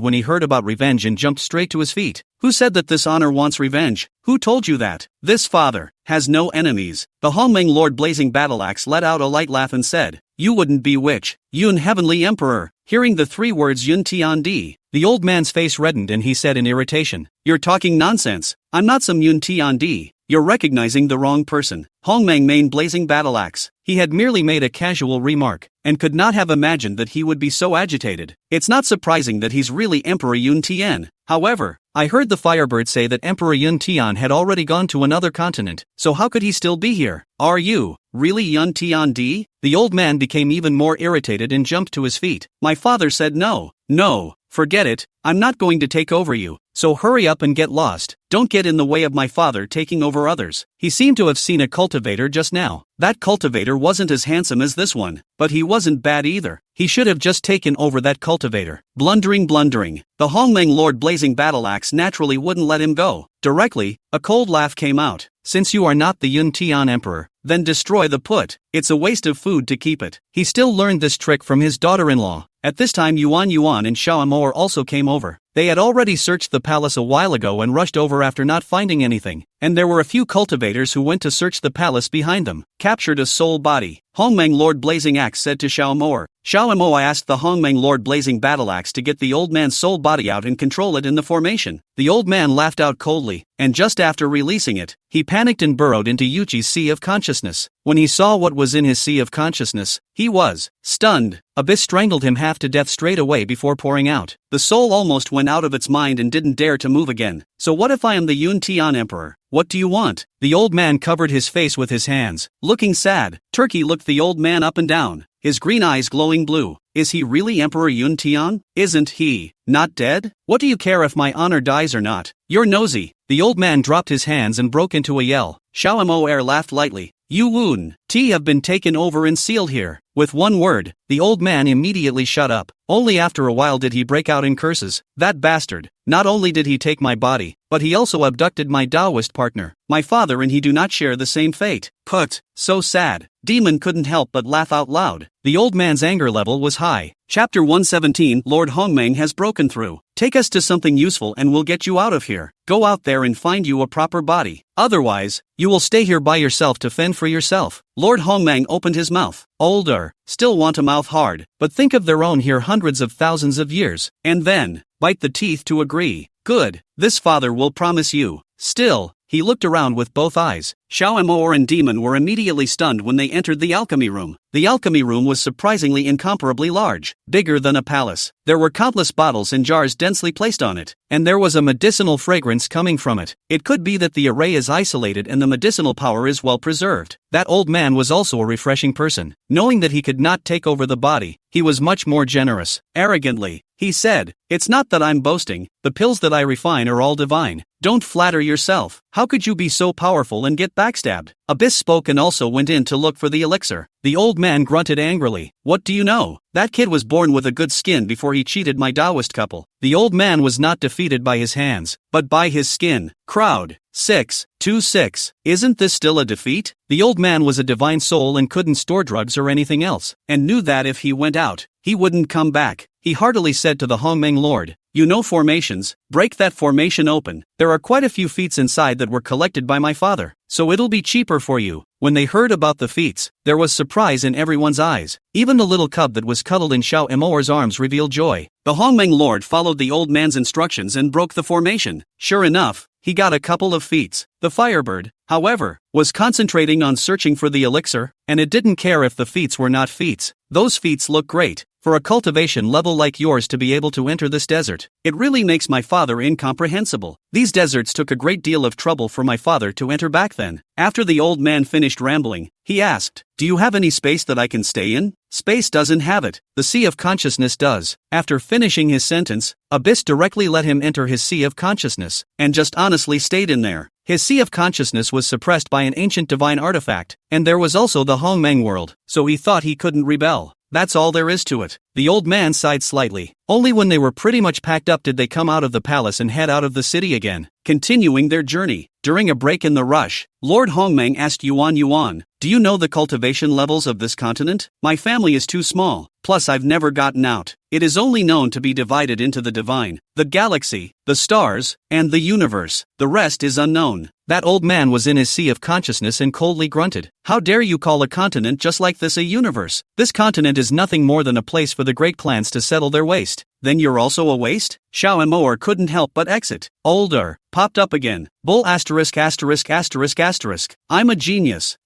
when he heard about revenge and jumped straight to his feet. Who said that this honor wants revenge? Who told you that? This father has no enemies. The Hongmeng Lord blazing battle axe let out a light laugh and said, You wouldn't be which? Yun Heavenly Emperor. Hearing the 3 words Yun Tiandi, the old man's face reddened and he said in irritation, You're talking nonsense. I'm not some Yun Tiandi. You're recognizing the wrong person. Hongmeng main blazing battle axe. He had merely made a casual remark, and could not have imagined that he would be so agitated. It's not surprising that he's really Emperor Yun Tian. However, I heard the Firebird say that Emperor Yun Tian had already gone to another continent, so how could he still be here? Are you really Yun Tian? The old man became even more irritated and jumped to his feet. My father said no. No, forget it, I'm not going to take over you, so hurry up and get lost. Don't get in the way of my father taking over others. He seemed to have seen a cultivator just now. That cultivator wasn't as handsome as this one, but he wasn't bad either. He should have just taken over that cultivator. Blundering. The Hongmeng Lord blazing battle axe naturally wouldn't let him go. Directly, a cold laugh came out. Since you are not the Yun Tian Emperor, then destroy the put. It's a waste of food to keep it. He still learned this trick from his daughter-in-law. At this time Yuan and Xiaoamor also came over. They had already searched the palace a while ago and rushed over after not finding anything, and there were a few cultivators who went to search the palace behind them. Captured a soul body. Hongmeng Lord blazing axe said to Xiaoamor, Xiao Mo asked the Hongmeng Lord Blazing Battle Axe to get the old man's soul body out and control it in the formation. The old man laughed out coldly, and just after releasing it, he panicked and burrowed into Yuchi's sea of consciousness. When he saw what was in his sea of consciousness, he was stunned. Abyss strangled him half to death straight away before pouring out. The soul almost went out of its mind and didn't dare to move again. So what if I am the Yun Tian Emperor? What do you want? The old man covered his face with his hands, looking sad. Turkey looked the old man up and down, his green eyes glowing blue. Is he really Emperor Yun Tian? Isn't he not dead? What do you care if my honor dies or not? You're nosy. The old man dropped his hands and broke into a yell. Xiao Mo laughed lightly. You Woon T have been taken over and sealed here. With one word, the old man immediately shut up. Only after a while did he break out in curses. That bastard. Not only did he take my body, but he also abducted my Taoist partner. My father and he do not share the same fate. Put. So sad. Demon couldn't help but laugh out loud. The old man's anger level was high. Chapter 117 Lord Hongmeng has broken through. Take us to something useful and we'll get you out of here. Go out there and find you a proper body. Otherwise, you will stay here by yourself to fend for yourself. Lord Hongmeng opened his mouth. Older, still want a mouth hard, but think of their own here hundreds of thousands of years. And then, bite the teeth to agree. Good, this father will promise you. Still, he looked around with both eyes. Xiao Mo and Demon were immediately stunned when they entered the alchemy room. The alchemy room was surprisingly incomparably large, bigger than a palace. There were countless bottles and jars densely placed on it, and there was a medicinal fragrance coming from it. It could be that the array is isolated and the medicinal power is well preserved. That old man was also a refreshing person. Knowing that he could not take over the body, he was much more generous. Arrogantly, he said, "It's not that I'm boasting, the pills that I refine are all divine. Don't flatter yourself. How could you be so powerful and get backstabbed?" Abyss spoke and also went in to look for the elixir. The old man grunted angrily. What do you know? That kid was born with a good skin before he cheated my Taoist couple. The old man was not defeated by his hands, but by his skin. Crowd. 6-2-6. Isn't this still a defeat? The old man was a divine soul and couldn't store drugs or anything else, and knew that if he went out, he wouldn't come back. He heartily said to the Hongmeng Lord, "You know formations, break that formation open. There are quite a few feats inside that were collected by my father, so it'll be cheaper for you." When they heard about the feats, there was surprise in everyone's eyes. Even the little cub that was cuddled in Xiao Emoer's arms revealed joy. The Hongmeng Lord followed the old man's instructions and broke the formation. Sure enough, he got a couple of feats. The Firebird, however, was concentrating on searching for the elixir, and it didn't care if the feats were not feats. Those feats look great. For a cultivation level like yours to be able to enter this desert, it really makes my father incomprehensible. These deserts took a great deal of trouble for my father to enter back then. After the old man finished rambling, he asked, "Do you have any space that I can stay in?" Space doesn't have it, the Sea of Consciousness does. After finishing his sentence, Abyss directly let him enter his Sea of Consciousness, and just honestly stayed in there. His Sea of Consciousness was suppressed by an ancient divine artifact, and there was also the Hongmeng world, so he thought he couldn't rebel. That's all there is to it. The old man sighed slightly. Only when they were pretty much packed up did they come out of the palace and head out of the city again, continuing their journey. During a break in the rush, Lord Hongmeng asked Yuan, "Do you know the cultivation levels of this continent? My family is too small, plus I've never gotten out. It is only known to be divided into the divine, the galaxy, the stars, and the universe. The rest is unknown." That old man was in his Sea of Consciousness and coldly grunted. "How dare you call a continent just like this a universe? This continent is nothing more than a place for the great clans to settle their waste. Then you're also a waste?" Xiao Emoer couldn't help but exit. Older, popped up again. Bull asterisk asterisk asterisk asterisk. I'm a genius.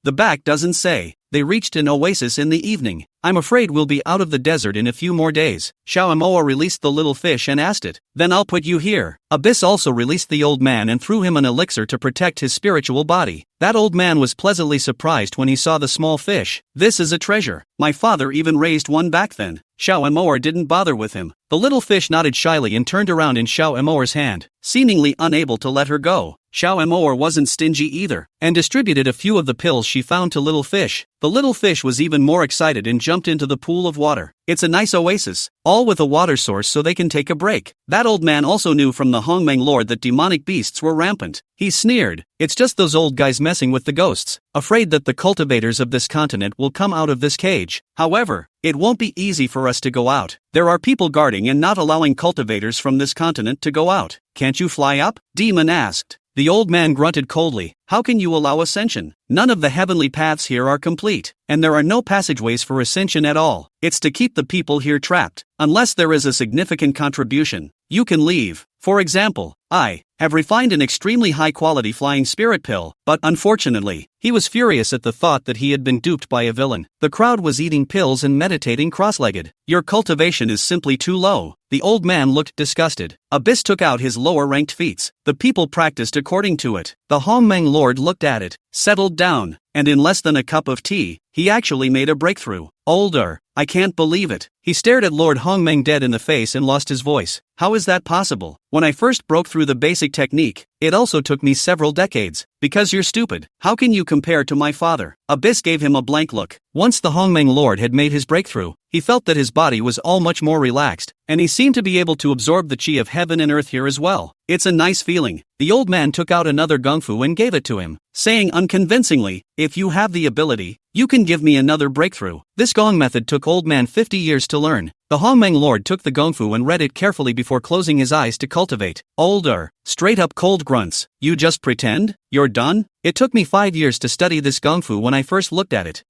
The back doesn't say. They reached an oasis in the evening. "I'm afraid we'll be out of the desert in a few more days." Xiao Emoer released the little fish and asked it, "Then I'll put you here." Abyss also released the old man and threw him an elixir to protect his spiritual body. That old man was pleasantly surprised when he saw the small fish. "This is a treasure. My father even raised one back then." Xiao Emoer didn't bother with him. The little fish nodded shyly and turned around in Xiao Emoer's hand, seemingly unable to let her go. Xiao Emoer wasn't stingy either, and distributed a few of the pills she found to little fish. The little fish was even more excited and jumped into the pool of water. It's a nice oasis, all with a water source so they can take a break. That old man also knew from the Hongmeng Lord that demonic beasts were rampant. He sneered, "It's just those old guys messing with the ghosts, afraid that the cultivators of this continent will come out of this cage. However, it won't be easy for us to go out. There are people guarding and not allowing cultivators from this continent to go out. Can't you fly up?" Demon asked. The old man grunted coldly. How can you allow ascension? None of the heavenly paths here are complete, and there are no passageways for ascension at all. It's to keep the people here trapped. Unless there is a significant contribution, you can leave. For example, I have refined an extremely high-quality flying spirit pill, but unfortunately, he was furious at the thought that he had been duped by a villain. The crowd was eating pills and meditating cross-legged. Your cultivation is simply too low. The old man looked disgusted. Abyss took out his lower-ranked feats. The people practiced according to it. The Hongmeng Lord looked at it, settled down, and in less than a cup of tea, he actually made a breakthrough. Older. I can't believe it. He stared at Lord Hongmeng dead in the face and lost his voice. How is that possible? When I first broke through the basic technique, it also took me several decades. Because you're stupid. How can you compare to my father? Abyss gave him a blank look. Once the Hongmeng Lord had made his breakthrough, he felt that his body was all much more relaxed, and he seemed to be able to absorb the chi of heaven and earth here as well. It's a nice feeling. The old man took out another gungfu and gave it to him, saying unconvincingly, if you have the ability, you can give me another breakthrough. This gong method took old man 50 years to learn. The Hongmeng Lord took the gongfu and read it carefully before closing his eyes to cultivate. Older. Straight up cold grunts. You just pretend? You're done? It took me 5 years to study this gongfu when I first looked at it.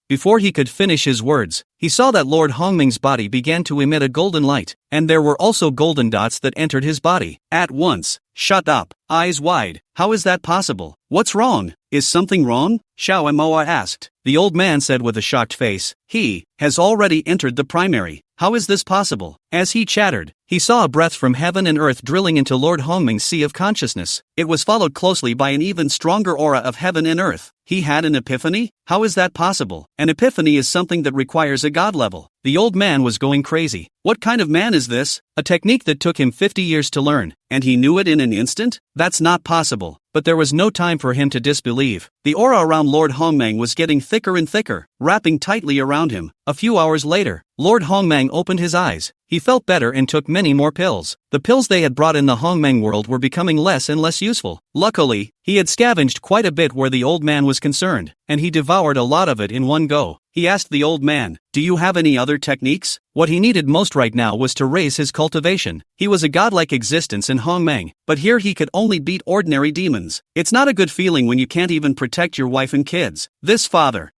Before he could finish his words, he saw that Lord Hongmeng's body began to emit a golden light, and there were also golden dots that entered his body. At once. Shut up. Eyes wide. How is that possible? What's wrong? Is something wrong? Xiao Emoa asked. The old man said with a shocked face, he has already entered the primary. How is this possible? As he chattered, he saw a breath from heaven and earth drilling into Lord Hongmeng's sea of consciousness. It was followed closely by an even stronger aura of heaven and earth. He had an epiphany? How is that possible? An epiphany is something that requires a god level. The old man was going crazy. What kind of man is this? A technique that took him 50 years to learn, and he knew it in an instant? That's not possible. But there was no time for him to disbelieve. The aura around Lord Hongmeng was getting thicker and thicker, wrapping tightly around him. A few hours later, Lord Hongmeng opened his eyes. He felt better and took many more pills. The pills they had brought in the Hongmeng world were becoming less and less useful. Luckily, he had scavenged quite a bit where the old man was concerned, and he devoured a lot of it in one go. He asked the old man, do you have any other techniques? What he needed most right now was to raise his cultivation. He was a godlike existence in Hongmeng, but here he could only beat ordinary demons. It's not a good feeling when you can't even protect your wife and kids. This father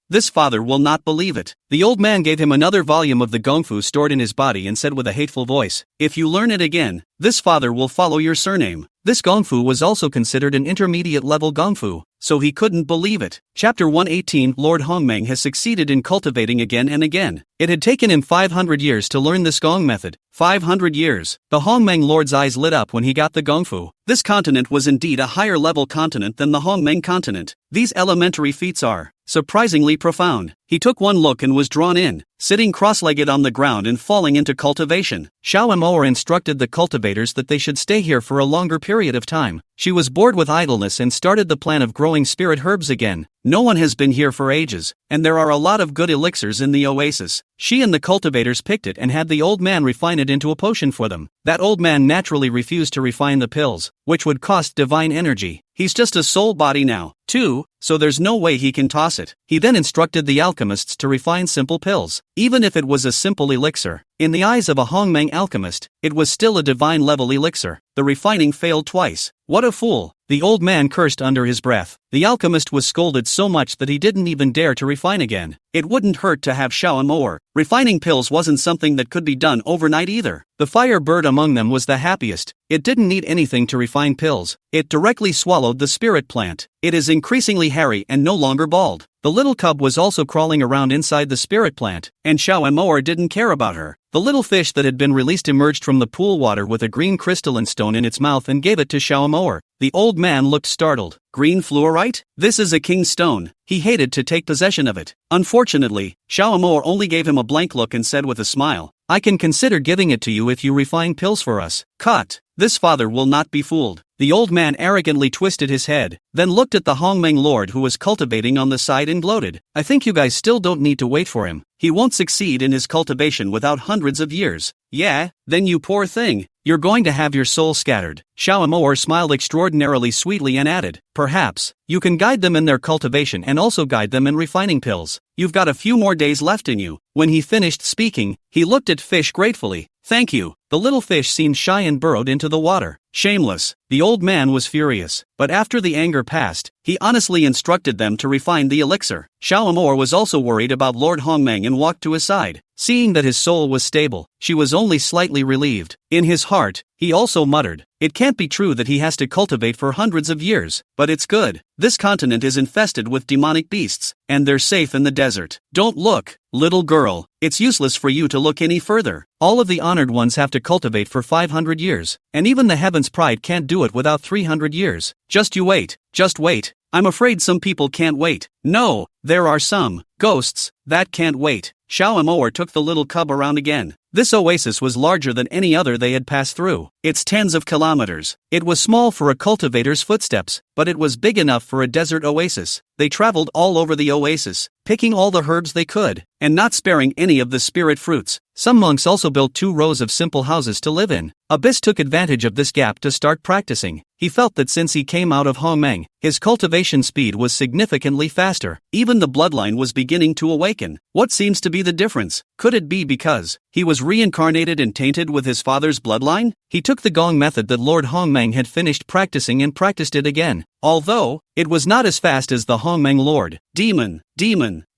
will not believe it. The old man gave him another volume of the gongfu stored in his body and said with a hateful voice, if you learn it again, this father will follow your surname. This gongfu was also considered an intermediate level gongfu, so he couldn't believe it. Chapter 118 Lord Hongmeng has succeeded in cultivating again and again. It had taken him 500 years to learn this gong method. 500 years. The Hongmeng Lord's eyes lit up when he got the gongfu. This continent was indeed a higher level continent than the Hongmeng continent. These elementary feats are surprisingly profound. He took one look and was drawn in, sitting cross-legged on the ground and falling into cultivation. Xiao Emoer instructed the cultivators that they should stay here for a longer period of time. She was bored with idleness and started the plan of growing spirit herbs again. No one has been here for ages, and there are a lot of good elixirs in the oasis. She and the cultivators picked it and had the old man refine it into a potion for them. That old man naturally refused to refine the pills, which would cost divine energy. He's just a soul body now, too, so there's no way he can toss it. He then instructed the alchemists to refine simple pills, even if it was a simple elixir. In the eyes of a Hongmeng alchemist, it was still a divine level elixir. The refining failed twice. What a fool! The old man cursed under his breath. The alchemist was scolded so much that he didn't even dare to refine again. It wouldn't hurt to have Xiao Emoer. Refining pills wasn't something that could be done overnight either. The fire bird among them was the happiest. It didn't need anything to refine pills. It directly swallowed the spirit plant. It is increasingly hairy and no longer bald. The little cub was also crawling around inside the spirit plant, and Xiao Emoer didn't care about her. The little fish that had been released emerged from the pool water with a green crystalline stone in its mouth and gave it to Xiao Emoer. The old man looked startled. Green fluorite? This is a king's stone. He hated to take possession of it. Unfortunately, Xiao Emoer only gave him a blank look and said with a smile, I can consider giving it to you if you refine pills for us. Cut. This father will not be fooled. The old man arrogantly twisted his head, then looked at the Hongmeng Lord who was cultivating on the side and gloated. I think you guys still don't need to wait for him. He won't succeed in his cultivation without hundreds of years. Yeah? Then you poor thing. You're going to have your soul scattered. Xiao Emoer smiled extraordinarily sweetly and added, perhaps, you can guide them in their cultivation and also guide them in refining pills. You've got a few more days left in you. When he finished speaking, he looked at Fish gratefully. Thank you. The little fish seemed shy and burrowed into the water. Shameless. The old man was furious, but after the anger passed, he honestly instructed them to refine the elixir. Xiaomor was also worried about Lord Hongmeng and walked to his side. Seeing that his soul was stable, she was only slightly relieved. In his heart, he also muttered, "It can't be true that he has to cultivate for hundreds of years, but it's good. This continent is infested with demonic beasts, and they're safe in the desert. Don't look, little girl, it's useless for you to look any further. All of the honored ones have to cultivate for 500 years, and even the heaven's pride can't do it without 300 years. Just you wait, just wait. I'm afraid some people can't wait. No, there are some ghosts that can't wait." Xiaomor took the little cub around again. This oasis was larger than any other they had passed through. It's tens of kilometers. It was small for a cultivator's footsteps, but it was big enough for a desert oasis. They traveled all over the oasis, picking all the herbs they could, and not sparing any of the spirit fruits. Some monks also built 2 rows of simple houses to live in. Abyss took advantage of this gap to start practicing. He felt that since he came out of Hongmeng, his cultivation speed was significantly faster. Even the bloodline was beginning to awaken. What seems to be the difference? Could it be because he was reincarnated and tainted with his father's bloodline? He took the gong method that Lord Hongmeng had finished practicing and practiced it again. Although, it was not as fast as the Hongmeng Lord. Demon,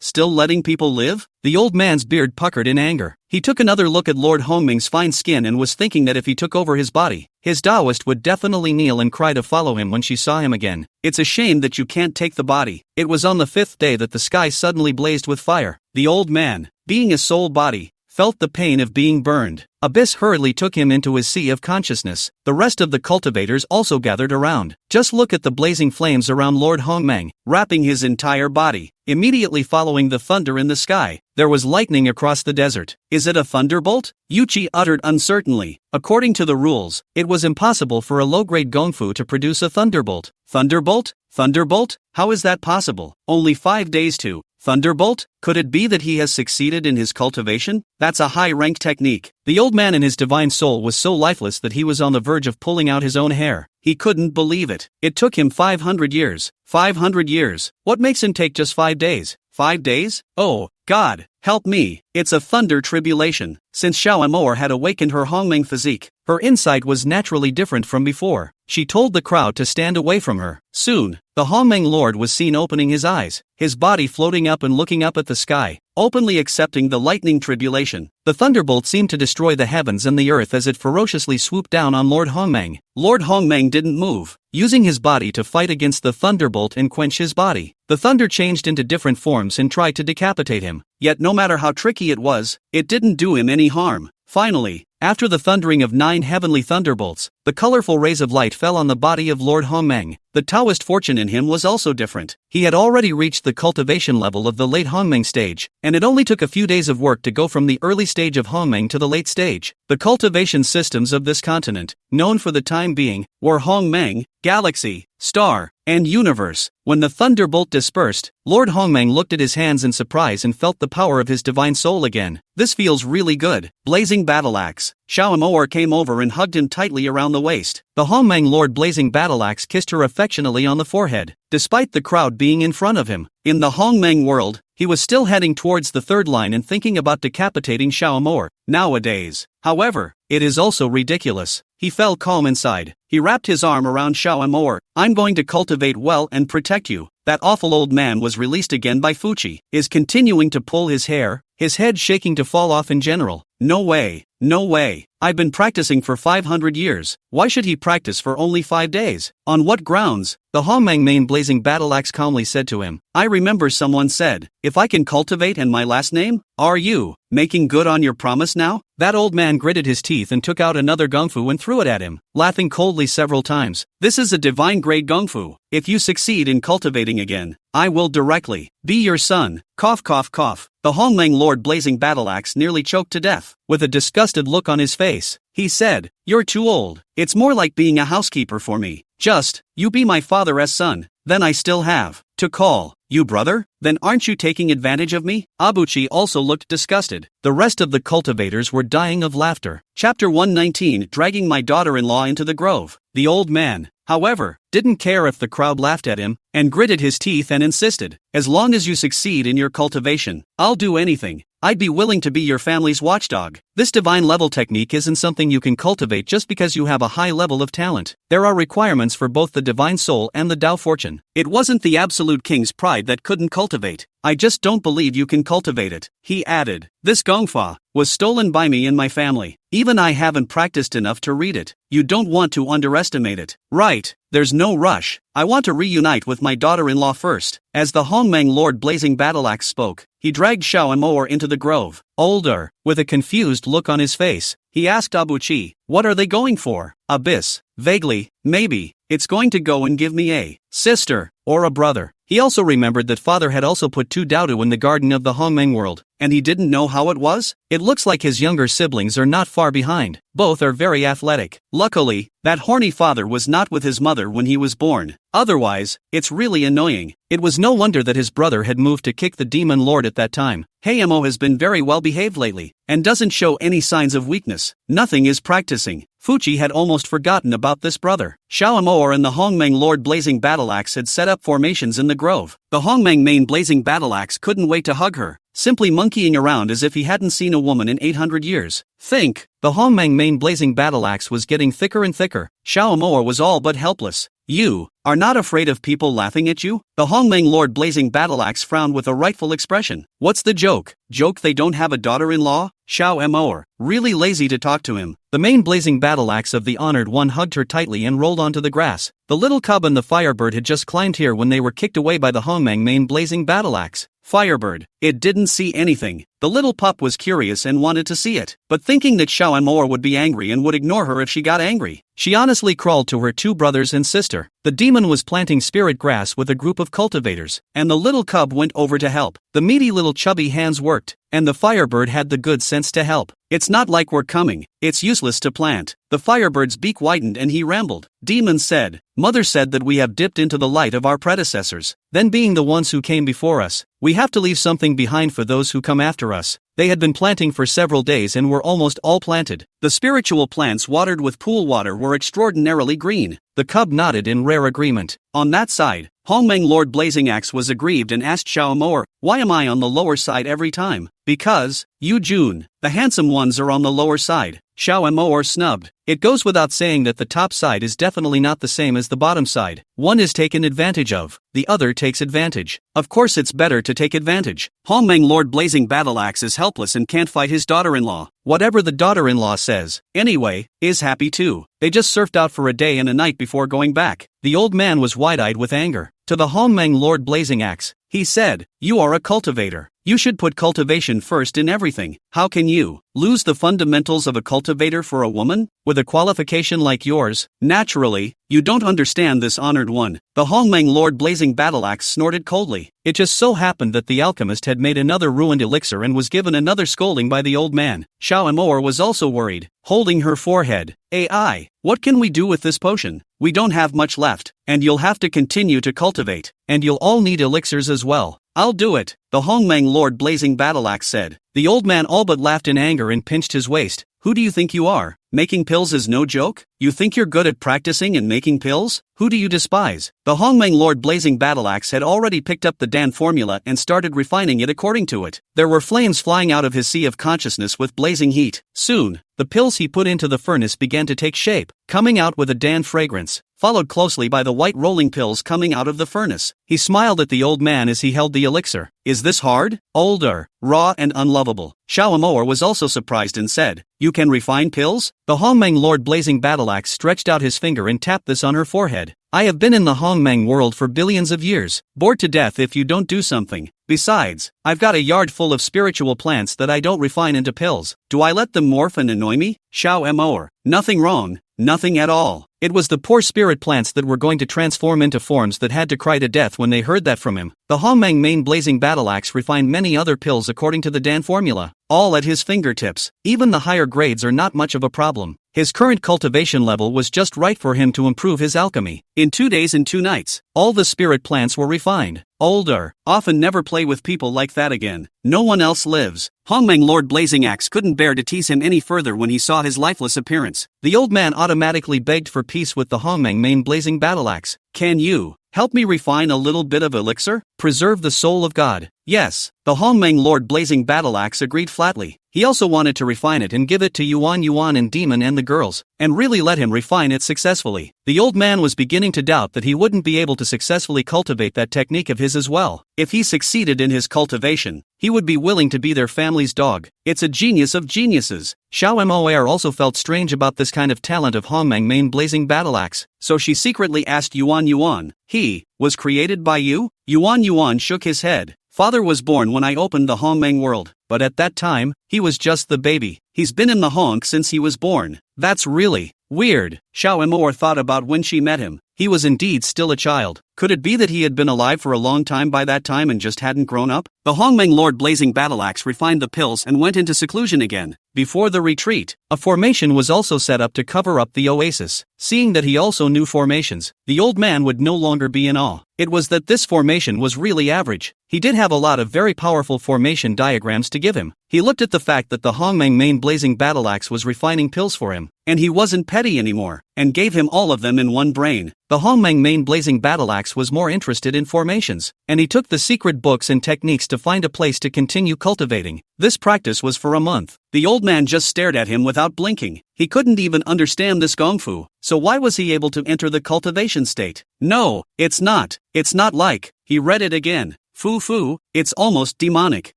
still letting people live? The old man's beard puckered in anger. He took another look at Lord Hongmeng's fine skin and was thinking that if he took over his body, his Taoist would definitely kneel and cry to follow him when she saw him again. It's a shame that you can't take the body. It was on the 5th day that the sky suddenly blazed with fire. The old man, being a soul body, felt the pain of being burned. Abyss hurriedly took him into his sea of consciousness. The rest of the cultivators also gathered around. Just look at the blazing flames around Lord Hongmeng, wrapping his entire body. Immediately following the thunder in the sky, there was lightning across the desert. Is it a thunderbolt? Yuchi uttered uncertainly. According to the rules, it was impossible for a low-grade gongfu to produce a thunderbolt. Thunderbolt? Thunderbolt? How is that possible? Only 5 days to thunderbolt? Could it be that he has succeeded in his cultivation? That's a high-rank technique. The old man in his divine soul was so lifeless that he was on the verge of pulling out his own hair. He couldn't believe it. It took him 500 years. 500 years. What makes him take just 5 days? 5 days? Oh, God, help me. It's a thunder tribulation. Since Xiaomor had awakened her Hongmeng physique, her insight was naturally different from before. She told the crowd to stand away from her. Soon, the Hongmeng Lord was seen opening his eyes, his body floating up and looking up at the sky, openly accepting the lightning tribulation. The thunderbolt seemed to destroy the heavens and the earth as it ferociously swooped down on Lord Hongmeng. Lord Hongmeng didn't move, using his body to fight against the thunderbolt and quench his body. The thunder changed into different forms and tried to decapitate him. Yet no matter how tricky it was, it didn't do him any harm. Finally, after the thundering of 9 heavenly thunderbolts, the colorful rays of light fell on the body of Lord Hongmeng. The Taoist fortune in him was also different. He had already reached the cultivation level of the late Hongmeng stage, and it only took a few days of work to go from the early stage of Hongmeng to the late stage. The cultivation systems of this continent, known for the time being, were Hongmeng, Galaxy, Star, and Universe. When the thunderbolt dispersed, Lord Hongmeng looked at his hands in surprise and felt the power of his divine soul again. This feels really good. Blazing battle axe. Xiaomor came over and hugged him tightly around the waist. The Hongmeng Lord Blazing Battle Axe kissed her affectionately on the forehead, despite the crowd being in front of him. In the Hongmeng world, he was still heading towards the third line and thinking about decapitating Xiaomor. Nowadays, however, it is also ridiculous. He felt calm inside. He wrapped his arm around Xiaomor. I'm going to cultivate well and protect you. That awful old man was released again by Fuchi, is continuing to pull his hair, his head shaking to fall off in general. No way, no way. I've been practicing for 500 years. Why should he practice for only 5 days? On what grounds? The Hongmeng main Blazing Battle Axe calmly said to him. I remember someone said, if I can cultivate and my last name? Are you making good on your promise now? That old man gritted his teeth and took out another gongfu and threw it at him, laughing coldly several times. This is a divine grade gongfu. If you succeed in cultivating again, I will directly be your son. Cough cough cough. The Hongmeng Lord Blazing Battle Axe nearly choked to death. With a disgusted look on his face, he said, you're too old. It's more like being a housekeeper for me. Just, you be my father as son. Then I still have to call you brother? Then aren't you taking advantage of me? Abuchi also looked disgusted. The rest of the cultivators were dying of laughter. Chapter 119, Dragging my daughter-in-law into the grove. The old man, however, didn't care if the crowd laughed at him, and gritted his teeth and insisted, as long as you succeed in your cultivation, I'll do anything. I'd be willing to be your family's watchdog. This divine level technique isn't something you can cultivate just because you have a high level of talent. There are requirements for both the divine soul and the Tao fortune. It wasn't the absolute king's pride that couldn't cultivate. I just don't believe you can cultivate it, he added. This gongfa was stolen by me and my family. Even I haven't practiced enough to read it. You don't want to underestimate it. Right, there's no rush. I want to reunite with my daughter-in-law first. As the Hongmeng Lord Blazing Battleaxe spoke, he dragged Xiao Amour into the grove. Older, with a confused look on his face, he asked Abuchi, what are they going for? Abyss. Vaguely, maybe, it's going to go and give me a sister, or a brother. He also remembered that father had also put 2 Daodu in the garden of the Hongmeng world, and he didn't know how it was? It looks like his younger siblings are not far behind. Both are very athletic. Luckily, that horny father was not with his mother when he was born. Otherwise, it's really annoying. It was no wonder that his brother had moved to kick the demon lord at that time. Heiamo has been very well behaved lately, and doesn't show any signs of weakness. Nothing is practicing. Fuchi had almost forgotten about this brother. Xiao Amour and the Hongmeng Lord Blazing Battleaxe had set up formations in the grove. The Hongmeng main Blazing Battleaxe couldn't wait to hug her, simply monkeying around as if he hadn't seen a woman in 800 years. Think, the Hongmeng main Blazing Battleaxe was getting thicker and thicker. Xiao Amour was all but helpless. You are not afraid of people laughing at you? The Hongmeng Lord Blazing Battleaxe frowned with a rightful expression. What's the joke? Joke they don't have a daughter-in-law? Xiao Amour, really lazy to talk to him. The main Blazing Battleaxe of the Honored One hugged her tightly and rolled onto the grass. The little cub and the Firebird had just climbed here when they were kicked away by the Hongmeng main Blazing Battleaxe. Firebird, it didn't see anything. The little pup was curious and wanted to see it, but thinking that Xiao Amour would be angry and would ignore her if she got angry, she honestly crawled to her 2 brothers and sister. The demon was planting spirit grass with a group of cultivators, and the little cub went over to help. The meaty little chubby hands worked, and the Firebird had the good sense to help. It's not like we're coming, it's useless to plant. The Firebird's beak widened and he rambled. Demon said, Mother said that we have dipped into the light of our predecessors. Then being the ones who came before us, we have to leave something behind for those who come after us. They had been planting for several days and were almost all planted. The spiritual plants watered with pool water were extraordinarily green. The cub nodded in rare agreement. On that side, Hongmeng Lord Blazing Axe was aggrieved and asked Xiao Amour, why am I on the lower side every time? Because, you June, the handsome ones are on the lower side. Xiao Amour snubbed. It goes without saying that the top side is definitely not the same as the bottom side. One is taken advantage of, the other takes advantage. Of course it's better to take advantage. Hongmeng Lord Blazing Battleaxe is helpless and can't fight his daughter-in-law. Whatever the daughter-in-law says, anyway, is happy too. They just surfed out for a day and a night before going back. The old man was wide-eyed with anger. To the Hongmeng Lord Blazing Axe, he said, you are a cultivator. You should put cultivation first in everything. How can you lose the fundamentals of a cultivator for a woman? With a qualification like yours, naturally, you don't understand this honored one. The Hongmeng Lord Blazing Battleaxe snorted coldly. It just so happened that the alchemist had made another ruined elixir and was given another scolding by the old man. Xiao Amour was also worried, holding her forehead. AI, what can we do with this potion? We don't have much left, and you'll have to continue to cultivate, and you'll all need elixirs as well. I'll do it, the Hongmeng Lord Blazing Battleaxe said. The old man all but laughed in anger and pinched his waist. Who do you think you are? Making pills is no joke? You think you're good at practicing and making pills? Who do you despise? The Hongmeng Lord Blazing Battleaxe had already picked up the Dan formula and started refining it according to it. There were flames flying out of his sea of consciousness with blazing heat. Soon, the pills he put into the furnace began to take shape, coming out with a Dan fragrance, followed closely by the white rolling pills coming out of the furnace. He smiled at the old man as he held the elixir. Is this hard? Older, raw and unlovable. Xiao Amour was also surprised and said, you can refine pills? The Hongmeng Lord Blazing Battleaxe stretched out his finger and tapped this on her forehead. I have been in the Hongmeng world for billions of years, bored to death if you don't do something. Besides, I've got a yard full of spiritual plants that I don't refine into pills. Do I let them morph and annoy me? Xiao Amour, nothing wrong, nothing at all. It was the poor spirit plants that were going to transform into forms that had to cry to death when they heard that from him. The Hongmeng main Blazing Battleaxe refined many other pills according to the Dan formula, all at his fingertips. Even the higher grades are not much of a problem. His current cultivation level was just right for him to improve his alchemy. In 2 days and 2 nights, all the spirit plants were refined. Older, often never play with people like that again. No one else lives. Hongmeng Lord Blazing Axe couldn't bear to tease him any further when he saw his lifeless appearance. The old man automatically begged for peace with the Hongmeng main Blazing Battleaxe. Can you help me refine a little bit of elixir? Preserve the soul of God. Yes, the Hongmeng Lord Blazing Battle Axe agreed flatly. He also wanted to refine it and give it to Yuan and Demon and the girls, and really let him refine it successfully. The old man was beginning to doubt that he wouldn't be able to successfully cultivate that technique of his as well. If he succeeded in his cultivation, he would be willing to be their family's dog. It's a genius of geniuses. Xiao Moer also felt strange about this kind of talent of Hongmeng Main Blazing Battle Axe, so she secretly asked Yuan, he was created by you? Yuan shook his head. Father was born when I opened the Hongmeng world, but at that time, he was just the baby. He's been in the Hong since he was born. That's really weird. Xiao Moer thought about when she met him. He was indeed still a child. Could it be that he had been alive for a long time by that time and just hadn't grown up? The Hongmeng Lord Blazing Battle Axe refined the pills and went into seclusion again. Before the retreat, a formation was also set up to cover up the oasis. Seeing that he also knew formations, the old man would no longer be in awe. It was that this formation was really average. He did have a lot of very powerful formation diagrams to give him. He looked at the fact that the Hongmeng Main Blazing Battle Axe was refining pills for him, and he wasn't petty anymore, and gave him all of them in one brain. The Hongmeng Main Blazing Battle Axe was more interested in formations, and he took the secret books and techniques to find a place to continue cultivating. This practice was for a month. The old man just stared at him without blinking. He couldn't even understand this gongfu, so why was he able to enter the cultivation state? No, it's not. It's not like. He read it again. Fu, it's almost demonic.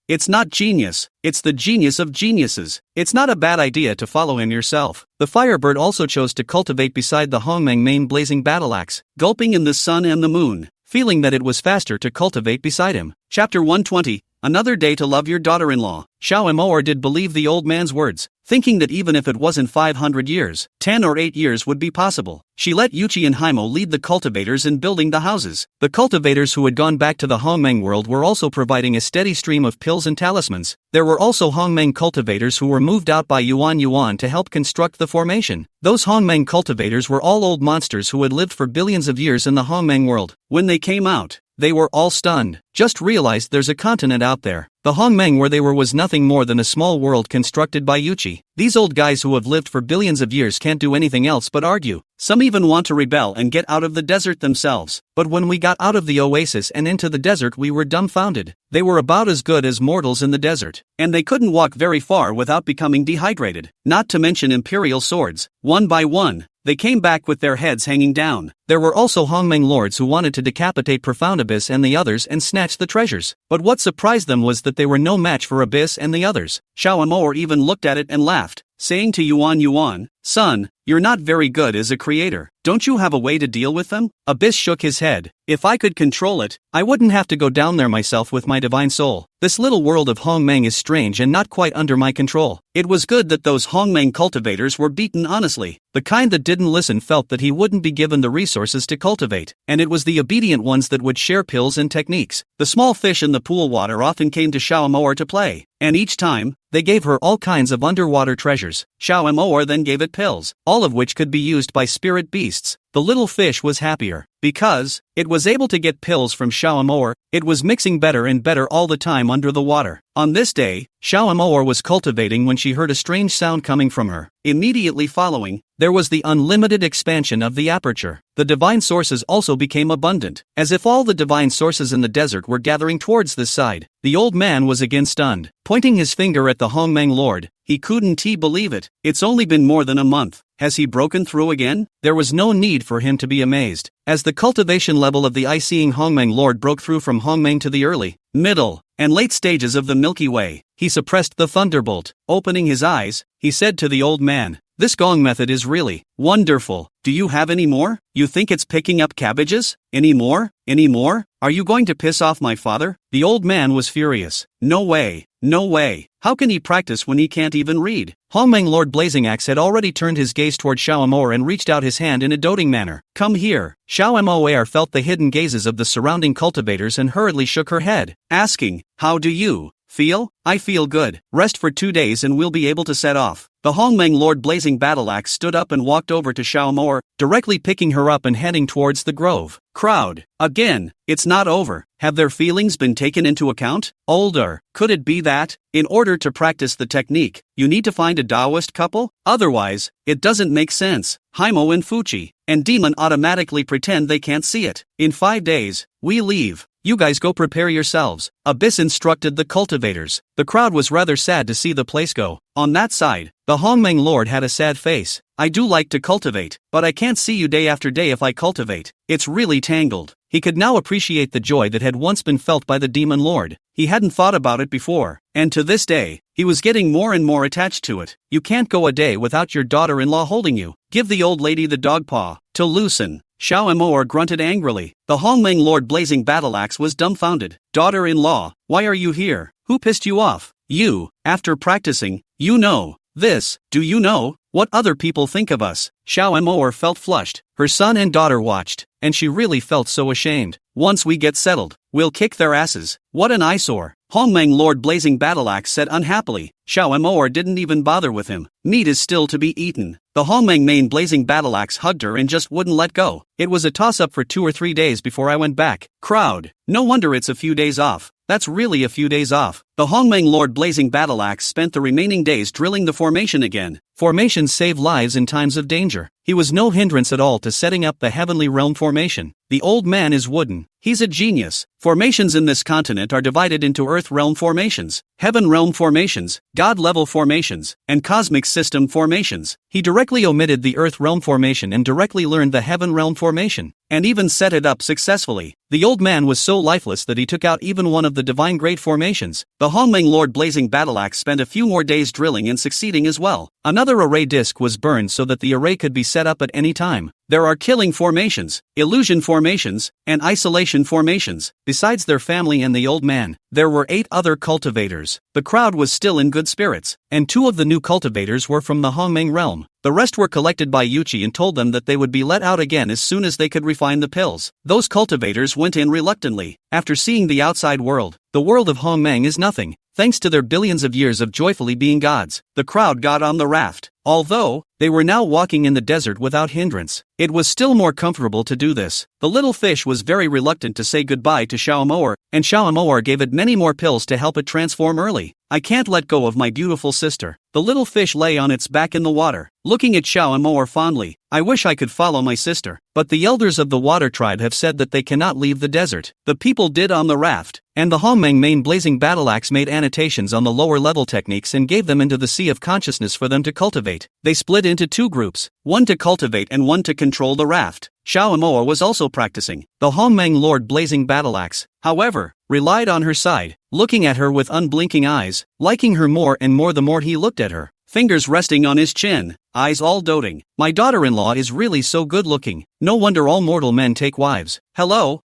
It's not genius, it's the genius of geniuses. It's not a bad idea to follow him yourself. The Firebird also chose to cultivate beside the Hongmeng Main Blazing Battle Axe, gulping in the sun and the moon, feeling that it was faster to cultivate beside him. Chapter 120, Another Day to Love Your Daughter-in-Law. Xiao Moer did believe the old man's words, thinking that even if it wasn't 500 years, 10 or 8 years would be possible. She let Yuchi and Haimo lead the cultivators in building the houses. The cultivators who had gone back to the Hongmeng world were also providing a steady stream of pills and talismans. There were also Hongmeng cultivators who were moved out by Yuan to help construct the formation. Those Hongmeng cultivators were all old monsters who had lived for billions of years in the Hongmeng world. When they came out, they were all stunned. Just realized there's a continent out there. The Hongmeng where they were was nothing more than a small world constructed by Yuchi. These old guys who have lived for billions of years can't do anything else but argue. Some even want to rebel and get out of the desert themselves. But when we got out of the oasis and into the desert, we were dumbfounded. They were about as good as mortals in the desert, and they couldn't walk very far without becoming dehydrated. Not to mention imperial swords. One by one, they came back with their heads hanging down. There were also Hongmeng lords who wanted to decapitate Profound Abyss and the others and snatch the treasures. But what surprised them was that they were no match for Abyss and the others. Xiao Moer even looked at it and laughed, saying to Yuan, "Son, you're not very good as a creator. Don't you have a way to deal with them?" Abyss shook his head. "If I could control it, I wouldn't have to go down there myself with my divine soul. This little world of Hongmeng is strange and not quite under my control." It was good that those Hongmeng cultivators were beaten honestly. The kind that didn't listen felt that he wouldn't be given the resources to cultivate, and it was the obedient ones that would share pills and techniques. The small fish in the pool water often came to Xiao Moer to play, and each time, they gave her all kinds of underwater treasures. Xiao Moer then gave it pills, all of which could be used by spirit beasts. The little fish was happier, because it was able to get pills from Xiao Moer. It was mixing better and better all the time under the water. On this day, Xiao Moer was cultivating when she heard a strange sound coming from her. Immediately following, there was the unlimited expansion of the aperture. The divine sources also became abundant, as if all the divine sources in the desert were gathering towards this side. The old man was again stunned, pointing his finger at the Hongmeng Lord. He couldn't believe it. It's only been more than a month. Has he broken through again? There was no need for him to be amazed. As the cultivation level of the eye-seeing Hongmeng Lord broke through from Hongmeng to the early, middle, and late stages of the Milky Way, he suppressed the thunderbolt. Opening his eyes, he said to the old man, "This gong method is really wonderful. Do you have any more? You think it's picking up cabbages? Any more? Any more? Are you going to piss off my father?" The old man was furious. No way. No way. How can he practice when he can't even read? Hongmeng Lord Blazing Axe had already turned his gaze toward Xiao Moer and reached out his hand in a doting manner. "Come here." Xiao Moer felt the hidden gazes of the surrounding cultivators and hurriedly shook her head, asking, "How do you Feel? I feel good. Rest for 2 days and we'll be able to set off. The Hongmeng Lord Blazing Battleaxe stood up and walked over to Xiaomoer, directly picking her up and heading towards the grove. Crowd. Again, it's not over. Have their feelings been taken into account? Older. Could it be that, in order to practice the technique, you need to find a Taoist couple? Otherwise, it doesn't make sense. Haimo and Fuchi and Demon automatically pretend they can't see it. In 5 days, we leave. You guys go prepare yourselves. Abyss instructed the cultivators. The crowd was rather sad to see the place go. On that side, the Hongmeng Lord had a sad face. I do like to cultivate, but I can't see you day after day if I cultivate. It's really tangled. He could now appreciate the joy that had once been felt by the Demon Lord. He hadn't thought about it before, and to this day, he was getting more and more attached to it. You can't go a day without your daughter-in-law holding you. Give the old lady the dog paw to loosen. Xiaomoer grunted angrily. The Hongmeng Lord Blazing Battleaxe was dumbfounded. Daughter-in-law, why are you here? Who pissed you off? You, after practicing, you know. This, do you know, what other people think of us? Xiaomoer felt flushed. Her son and daughter watched, and she really felt so ashamed. Once we get settled, we'll kick their asses. What an eyesore. Hongmeng Lord Blazing Battleaxe said unhappily. Xiaomoer didn't even bother with him. Meat is still to be eaten. The Hongmeng main Blazing Battleaxe hugged her and just wouldn't let go. It was a toss-up for 2 or 3 days before I went back. Crowd. No wonder it's a few days off. That's really a few days off. The Hongmeng Lord Blazing Battleaxe spent the remaining days drilling the formation again. Formations save lives in times of danger. He was no hindrance at all to setting up the Heavenly Realm formation. The old man is wooden. He's a genius. Formations in this continent are divided into Earth Realm formations, Heaven Realm formations, God level formations, and Cosmic System formations. He directly omitted the Earth Realm formation and directly learned the Heaven Realm formation, and even set it up successfully. The old man was so lifeless that he took out even one of the Divine Grade formations. The Hongmeng Lord Blazing Battleaxe spent a few more days drilling and succeeding as well. Another array disk was burned so that the array could be set up at any time. There are killing formations, illusion formations, and isolation formations. Besides their family and the old man, there were 8 other cultivators. The crowd was still in good spirits, and 2 of the new cultivators were from the Hongmeng realm. The rest were collected by Yuchi and told them that they would be let out again as soon as they could refine the pills. Those cultivators went in reluctantly. After seeing the outside world, the world of Hongmeng is nothing. Thanks to their billions of years of joyfully being gods, the crowd got on the raft. Although they were now walking in the desert without hindrance, it was still more comfortable to do this. The little fish was very reluctant to say goodbye to Xiaomoer, and Xiaomoer gave it many more pills to help it transform early. I can't let go of my beautiful sister. The little fish lay on its back in the water, looking at Xiaomoer fondly. I wish I could follow my sister, but the elders of the water tribe have said that they cannot leave the desert. The people did on the raft, and the Hongmeng main Blazing Battleaxe made annotations on the lower level techniques and gave them into the sea of consciousness for them to cultivate. They split into 2 groups, one to cultivate and one to control the raft. Xiaomoer was also practicing. The Hongmeng Lord Blazing Battleaxe, however, relied on her side, looking at her with unblinking eyes, liking her more and more the more he looked at her. Fingers resting on his chin, eyes all doting. My daughter-in-law is really so good-looking. No wonder all mortal men take wives. Hello,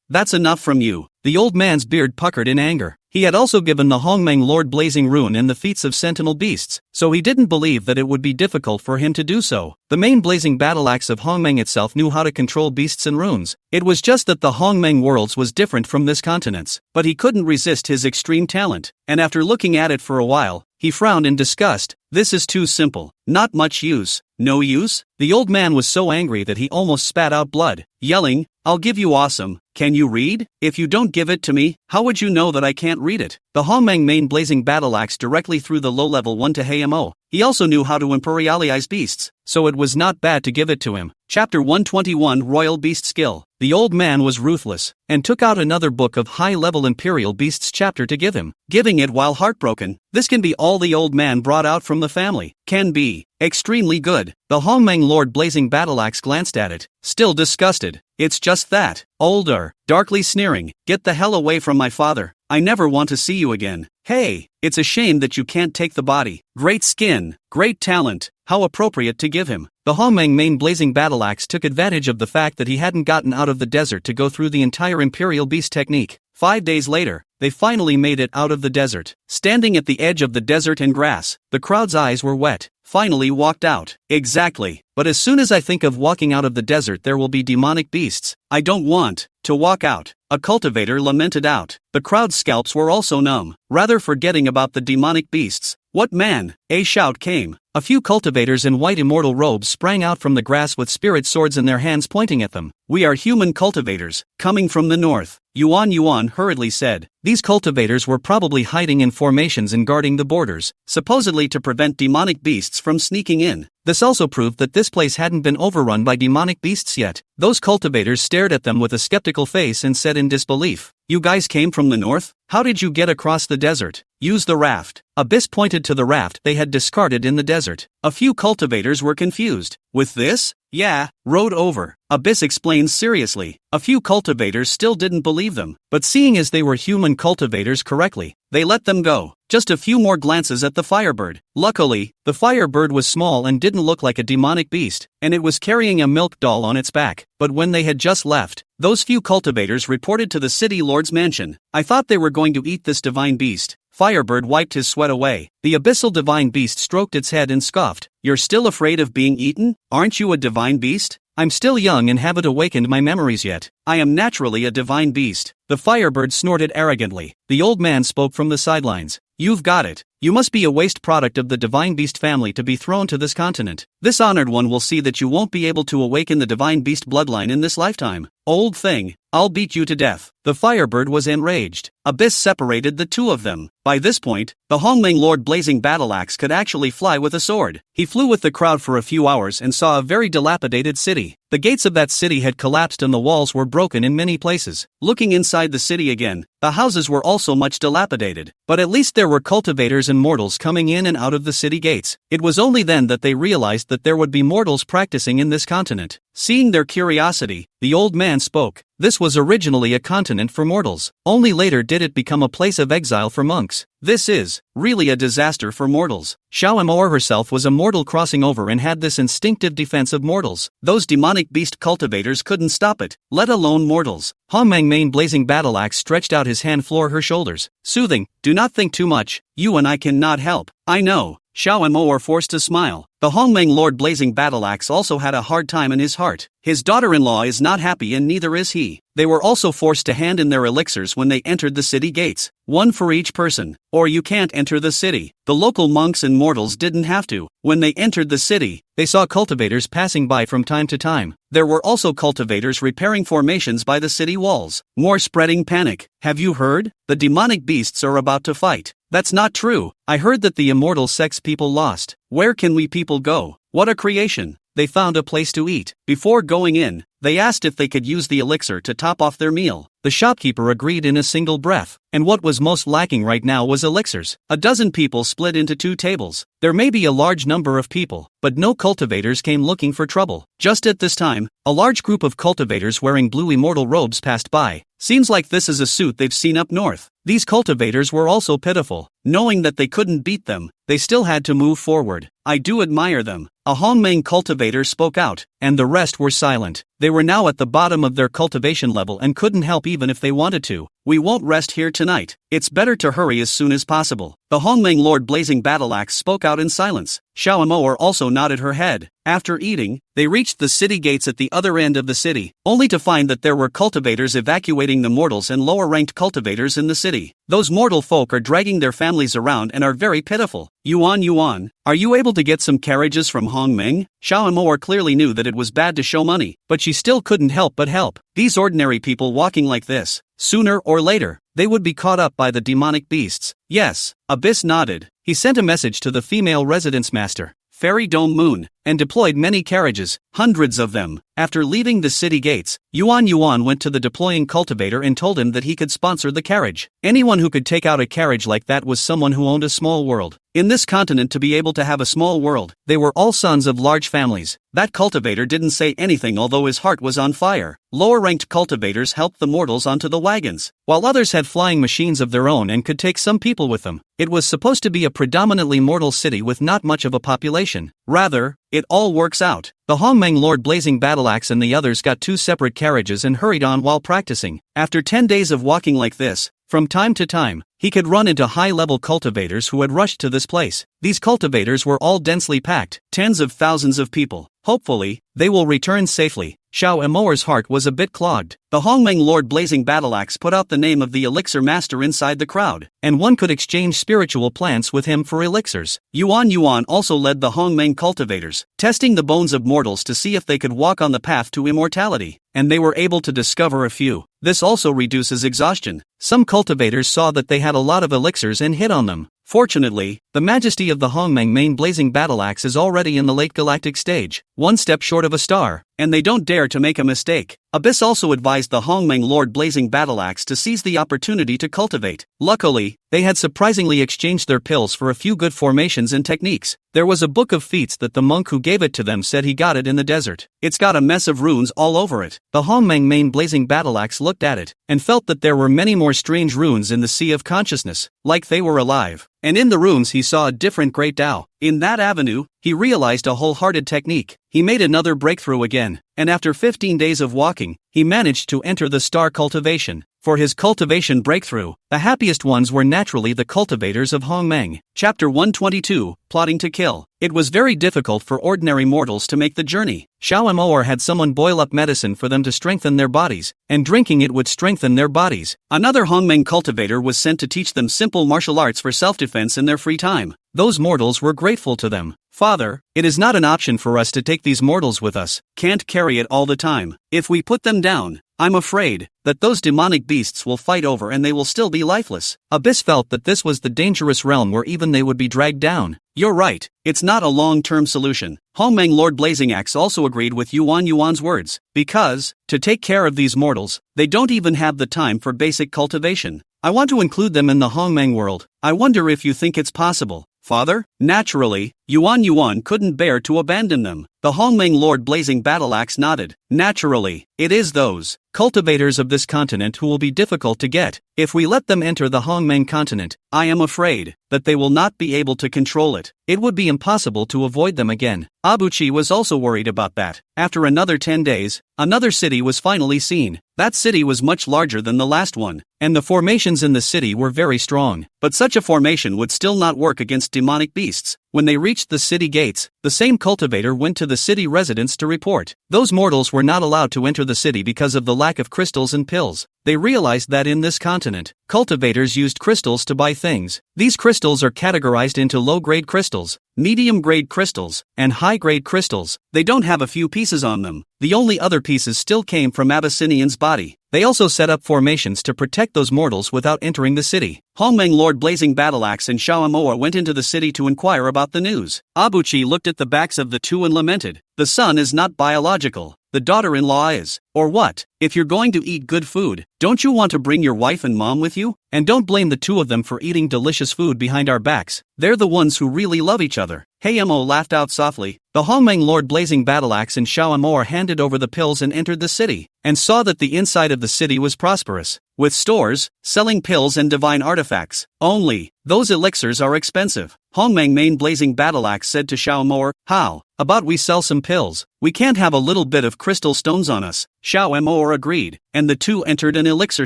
that's enough from you. The old man's beard puckered in anger. He had also given the Hongmeng Lord Blazing Rune and the feats of sentinel beasts, so he didn't believe that it would be difficult for him to do so. The main Blazing Battleaxe of Hongmeng itself knew how to control beasts and runes. It was just that the Hongmeng worlds was different from this continent's, but he couldn't resist his extreme talent, and after looking at it for a while, he frowned in disgust. This is too simple. Not much use. No use? The old man was so angry that he almost spat out blood, yelling, I'll give you awesome. Can you read? If you don't give it to me, how would you know that I can't read it? The Hongmeng main Blazing Battleaxe directly threw the low-level one to Hayamo. He also knew how to imperialize beasts, so it was not bad to give it to him. Chapter 121 Royal Beast Skill. The old man was ruthless, and took out another book of high-level Imperial Beasts chapter to give him. Giving it while heartbroken, this can be all the old man brought out from the family. Can be extremely good. The Hongmeng Lord Blazing Battleaxe glanced at it, still disgusted. It's just that. Older, darkly sneering, get the hell away from my father. I never want to see you again. Hey, it's a shame that you can't take the body. Great skin, great talent, how appropriate to give him. The Hongmeng main Blazing Battleaxe took advantage of the fact that he hadn't gotten out of the desert to go through the entire Imperial Beast technique. 5 days later, they finally made it out of the desert. Standing at the edge of the desert and grass, the crowd's eyes were wet. finally walked out. Exactly. But as soon as I think of walking out of the desert, there will be demonic beasts. I don't want to walk out, a cultivator lamented out. The crowd's scalps were also numb, rather forgetting about the demonic beasts. What man? A shout came. A few cultivators in white immortal robes sprang out from the grass with spirit swords in their hands pointing at them. We are human cultivators, coming from the north, Yuan hurriedly said. These cultivators were probably hiding in formations and guarding the borders, supposedly to prevent demonic beasts from sneaking in. This also proved that this place hadn't been overrun by demonic beasts yet. Those cultivators stared at them with a skeptical face and said in disbelief, "You guys came from the north? How did you get across the desert?" "Use the raft." Abyss pointed to the raft they had discarded in the desert. A few cultivators were confused. "With this?" "Yeah, rowed over," Abyss explained seriously. A few cultivators still didn't believe them, but seeing as they were human cultivators correctly, they let them go. Just a few more glances at the firebird. Luckily, the firebird was small and didn't look like a demonic beast, and it was carrying a milk doll on its back. But when they had just left, those few cultivators reported to the city lord's mansion. "I thought they were going to eat this divine beast." Firebird wiped his sweat away. The abyssal divine beast stroked its head and scoffed. "You're still afraid of being eaten? Aren't you a divine beast?" "I'm still young and haven't awakened my memories yet. I am naturally a divine beast." The firebird snorted arrogantly. The old man spoke from the sidelines. "You've got it. You must be a waste product of the divine beast family to be thrown to this continent. This honored one will see that you won't be able to awaken the divine beast bloodline in this lifetime. Old thing, I'll beat you to death." The firebird was enraged. Abyss separated the two of them. By this point, the Hongmeng Lord Blazing Battleaxe could actually fly with a sword. He flew with the crowd for a few hours and saw a very dilapidated city. The gates of that city had collapsed and the walls were broken in many places. Looking inside the city again, the houses were also much dilapidated. But at least there were cultivators and mortals coming in and out of the city gates. It was only then that they realized that there would be mortals practicing in this continent. Seeing their curiosity, the old man spoke. This was originally a continent for mortals. Only later did it become a place of exile for monks. This is really a disaster for mortals. Xiao Moor herself was a mortal crossing over and had this instinctive defense of mortals. Those demonic beast cultivators couldn't stop it, let alone mortals. Hongmeng Main Blazing Battleaxe stretched out his hand floor her shoulders, soothing. "Do not think too much, you and I cannot help." "I know." Xiao Mo were forced to smile. The Hongmeng Lord Blazing Battleaxe also had a hard time in his heart. His daughter-in-law is not happy and neither is he. They were also forced to hand in their elixirs when they entered the city gates. One for each person, or you can't enter the city. The local monks and mortals didn't have to. When they entered the city, they saw cultivators passing by from time to time. There were also cultivators repairing formations by the city walls. More spreading panic. "Have you heard? The demonic beasts are about to fight." "That's not true. I heard that the immortal sect's people lost." "Where can we people go?" "What a creation." They found a place to eat. Before going in, they asked if they could use the elixir to top off their meal. The shopkeeper agreed in a single breath. And what was most lacking right now was elixirs. A dozen people split into 2 tables. There may be a large number of people, but no cultivators came looking for trouble. Just at this time, a large group of cultivators wearing blue immortal robes passed by. Seems like this is a suit they've seen up north. These cultivators were also pitiful. Knowing that they couldn't beat them, they still had to move forward. "I do admire them." A Hongmeng cultivator spoke out, and the rest were silent. They were now at the bottom of their cultivation level and couldn't help even if they wanted to. "We won't rest here tonight. It's better to hurry as soon as possible." The Hongmeng Lord Blazing Battleaxe spoke out in silence. Xiao Moor also nodded her head. After eating, they reached the city gates at the other end of the city, only to find that there were cultivators evacuating the mortals and lower-ranked cultivators in the city. Those mortal folk are dragging their families around and are very pitiful. Yuan, are you able to get some carriages from Hongmeng?" Xiao Moor clearly knew that it was bad to show money, but she still couldn't help but help. These ordinary people walking like this, sooner or later, they would be caught up by the demonic beasts. "Yes." Abyss nodded. He sent a message to the female residence master, Fairy Dome Moon, and deployed many carriages, hundreds of them. After leaving the city gates, Yuan went to the deploying cultivator and told him that he could sponsor the carriage. Anyone who could take out a carriage like that was someone who owned a small world. In this continent, to be able to have a small world, they were all sons of large families. That cultivator didn't say anything although his heart was on fire. Lower-ranked cultivators helped the mortals onto the wagons, while others had flying machines of their own and could take some people with them. It was supposed to be a predominantly mortal city with not much of a population. Rather, it all works out. The Hongmeng Lord Blazing Battleaxe and the others got 2 separate carriages and hurried on while practicing. After 10 days of walking like this, From time to time, he could run into high-level cultivators who had rushed to this place. These cultivators were all densely packed, tens of thousands of people. Hopefully, they will return safely. Xiao Emoer's heart was a bit clogged. The Hongmeng Lord Blazing Battleaxe put out the name of the elixir master inside the crowd, and one could exchange spiritual plants with him for elixirs. Yuan also led the Hongmeng cultivators, testing the bones of mortals to see if they could walk on the path to immortality, and they were able to discover a few. This also reduces exhaustion. Some cultivators saw that they had a lot of elixirs and hit on them. Fortunately, the majesty of the Hongmeng main blazing battleaxe is already in the late galactic stage, one step short of a star, and they don't dare to make a mistake. Abyss also advised the Hongmeng Lord Blazing Battleaxe to seize the opportunity to cultivate. Luckily, they had surprisingly exchanged their pills for a few good formations and techniques. There was a book of feats that the monk who gave it to them said he got it in the desert. It's got a mess of runes all over it. The Hongmeng main blazing battleaxe looked at it, and felt that there were many more strange runes in the sea of consciousness, like they were alive. And in the runes he saw a different great Tao. In that avenue, he realized a wholehearted technique. He made another breakthrough again, and after 15 days of walking, he managed to enter the star cultivation. For his cultivation breakthrough, the happiest ones were naturally the cultivators of Hongmeng. Chapter 122, Plotting to Kill. It was very difficult for ordinary mortals to make the journey. Xiao Emoer had someone boil up medicine for them to strengthen their bodies, and drinking it would strengthen their bodies. Another Hongmeng cultivator was sent to teach them simple martial arts for self-defense in their free time. Those mortals were grateful to them. Father, it is not an option for us to take these mortals with us. Can't carry it all the time. If we put them down, I'm afraid that those demonic beasts will fight over and they will still be lifeless. Abyss felt that this was the dangerous realm where even they would be dragged down. You're right, it's not a long-term solution. Hongmeng Lord Blazing Axe also agreed with Yuan's words, because, to take care of these mortals, they don't even have the time for basic cultivation. I want to include them in the Hongmeng world. I wonder if you think it's possible. Father? Naturally, Yuan couldn't bear to abandon them. The Hongmeng Lord Blazing Battleaxe nodded. Naturally, it is those cultivators of this continent who will be difficult to get. If we let them enter the Hongmeng continent, I am afraid that they will not be able to control it. It would be impossible to avoid them again. Abuchi was also worried about that. After another 10 days, another city was finally seen. That city was much larger than the last one, and the formations in the city were very strong. But such a formation would still not work against demonic beasts. When they reached the city gates, the same cultivator went to the city residents to report. Those mortals were not allowed to enter the city because of the lack of crystals and pills. They realized that in this continent, cultivators used crystals to buy things. These crystals are categorized into low-grade crystals, medium-grade crystals, and high-grade crystals. They don't have a few pieces on them. The only other pieces still came from Abyssinian's body. They also set up formations to protect those mortals without entering the city. Hongmeng Lord Blazing Battleaxe and Xiao Emoer went into the city to inquire about the news. Abuchi looked at the backs of the two and lamented. The son is not biological. The daughter-in-law is. Or what? If you're going to eat good food, don't you want to bring your wife and mom with you? And don't blame the two of them for eating delicious food behind our backs. They're the ones who really love each other. Emo laughed out softly. The Hongmeng Lord Blazing Battleaxe and Xiao Emoer handed over the pills and entered the city, and saw that the inside of the city was prosperous, with stores, selling pills and divine artifacts. Only, those elixirs are expensive. Hongmeng main Blazing Battleaxe said to Xiao Emoer, how about we sell some pills? We can't have a little bit of crystal stones on us. Xiao Emoer agreed, and the two entered an elixir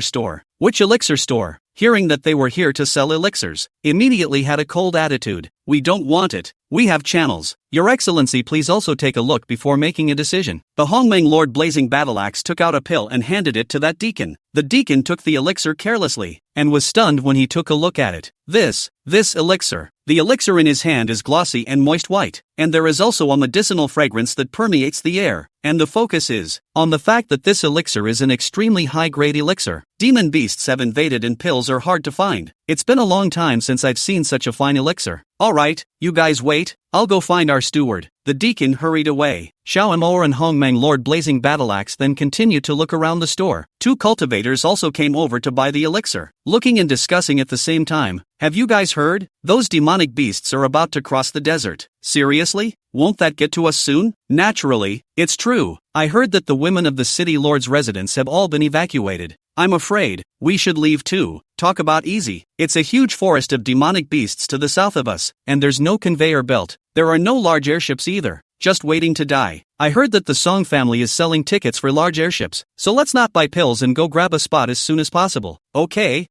store. Which elixir store? Hearing that they were here to sell elixirs, immediately had a cold attitude. We don't want it. We have channels. Your Excellency, please also take a look before making a decision. The Hongmeng Lord Blazing Battleaxe took out a pill and handed it to that deacon. The deacon took the elixir carelessly, and was stunned when he took a look at it. This elixir. The elixir in his hand is glossy and moist white, and there is also a medicinal fragrance that permeates the air, and the focus is on the fact that this elixir is an extremely high-grade elixir. Demon beasts have invaded and pills are hard to find. It's been a long time since I've seen such a fine elixir. Alright, you guys wait, I'll go find our steward. The deacon hurried away. Xiao Emoer and Hongmeng Lord Blazing Battleaxe then continued to look around the store. Two cultivators also came over to buy the elixir, looking and discussing at the same time. Have you guys heard? Those demonic beasts are about to cross the desert. Seriously? Won't that get to us soon? Naturally, it's true. I heard that the women of the city lord's residence have all been evacuated. I'm afraid we should leave too. Talk about easy. It's a huge forest of demonic beasts to the south of us, and there's no conveyor belt. There are no large airships either, just waiting to die. I heard that the Song family is selling tickets for large airships, so let's not buy pills and go grab a spot as soon as possible. Okay,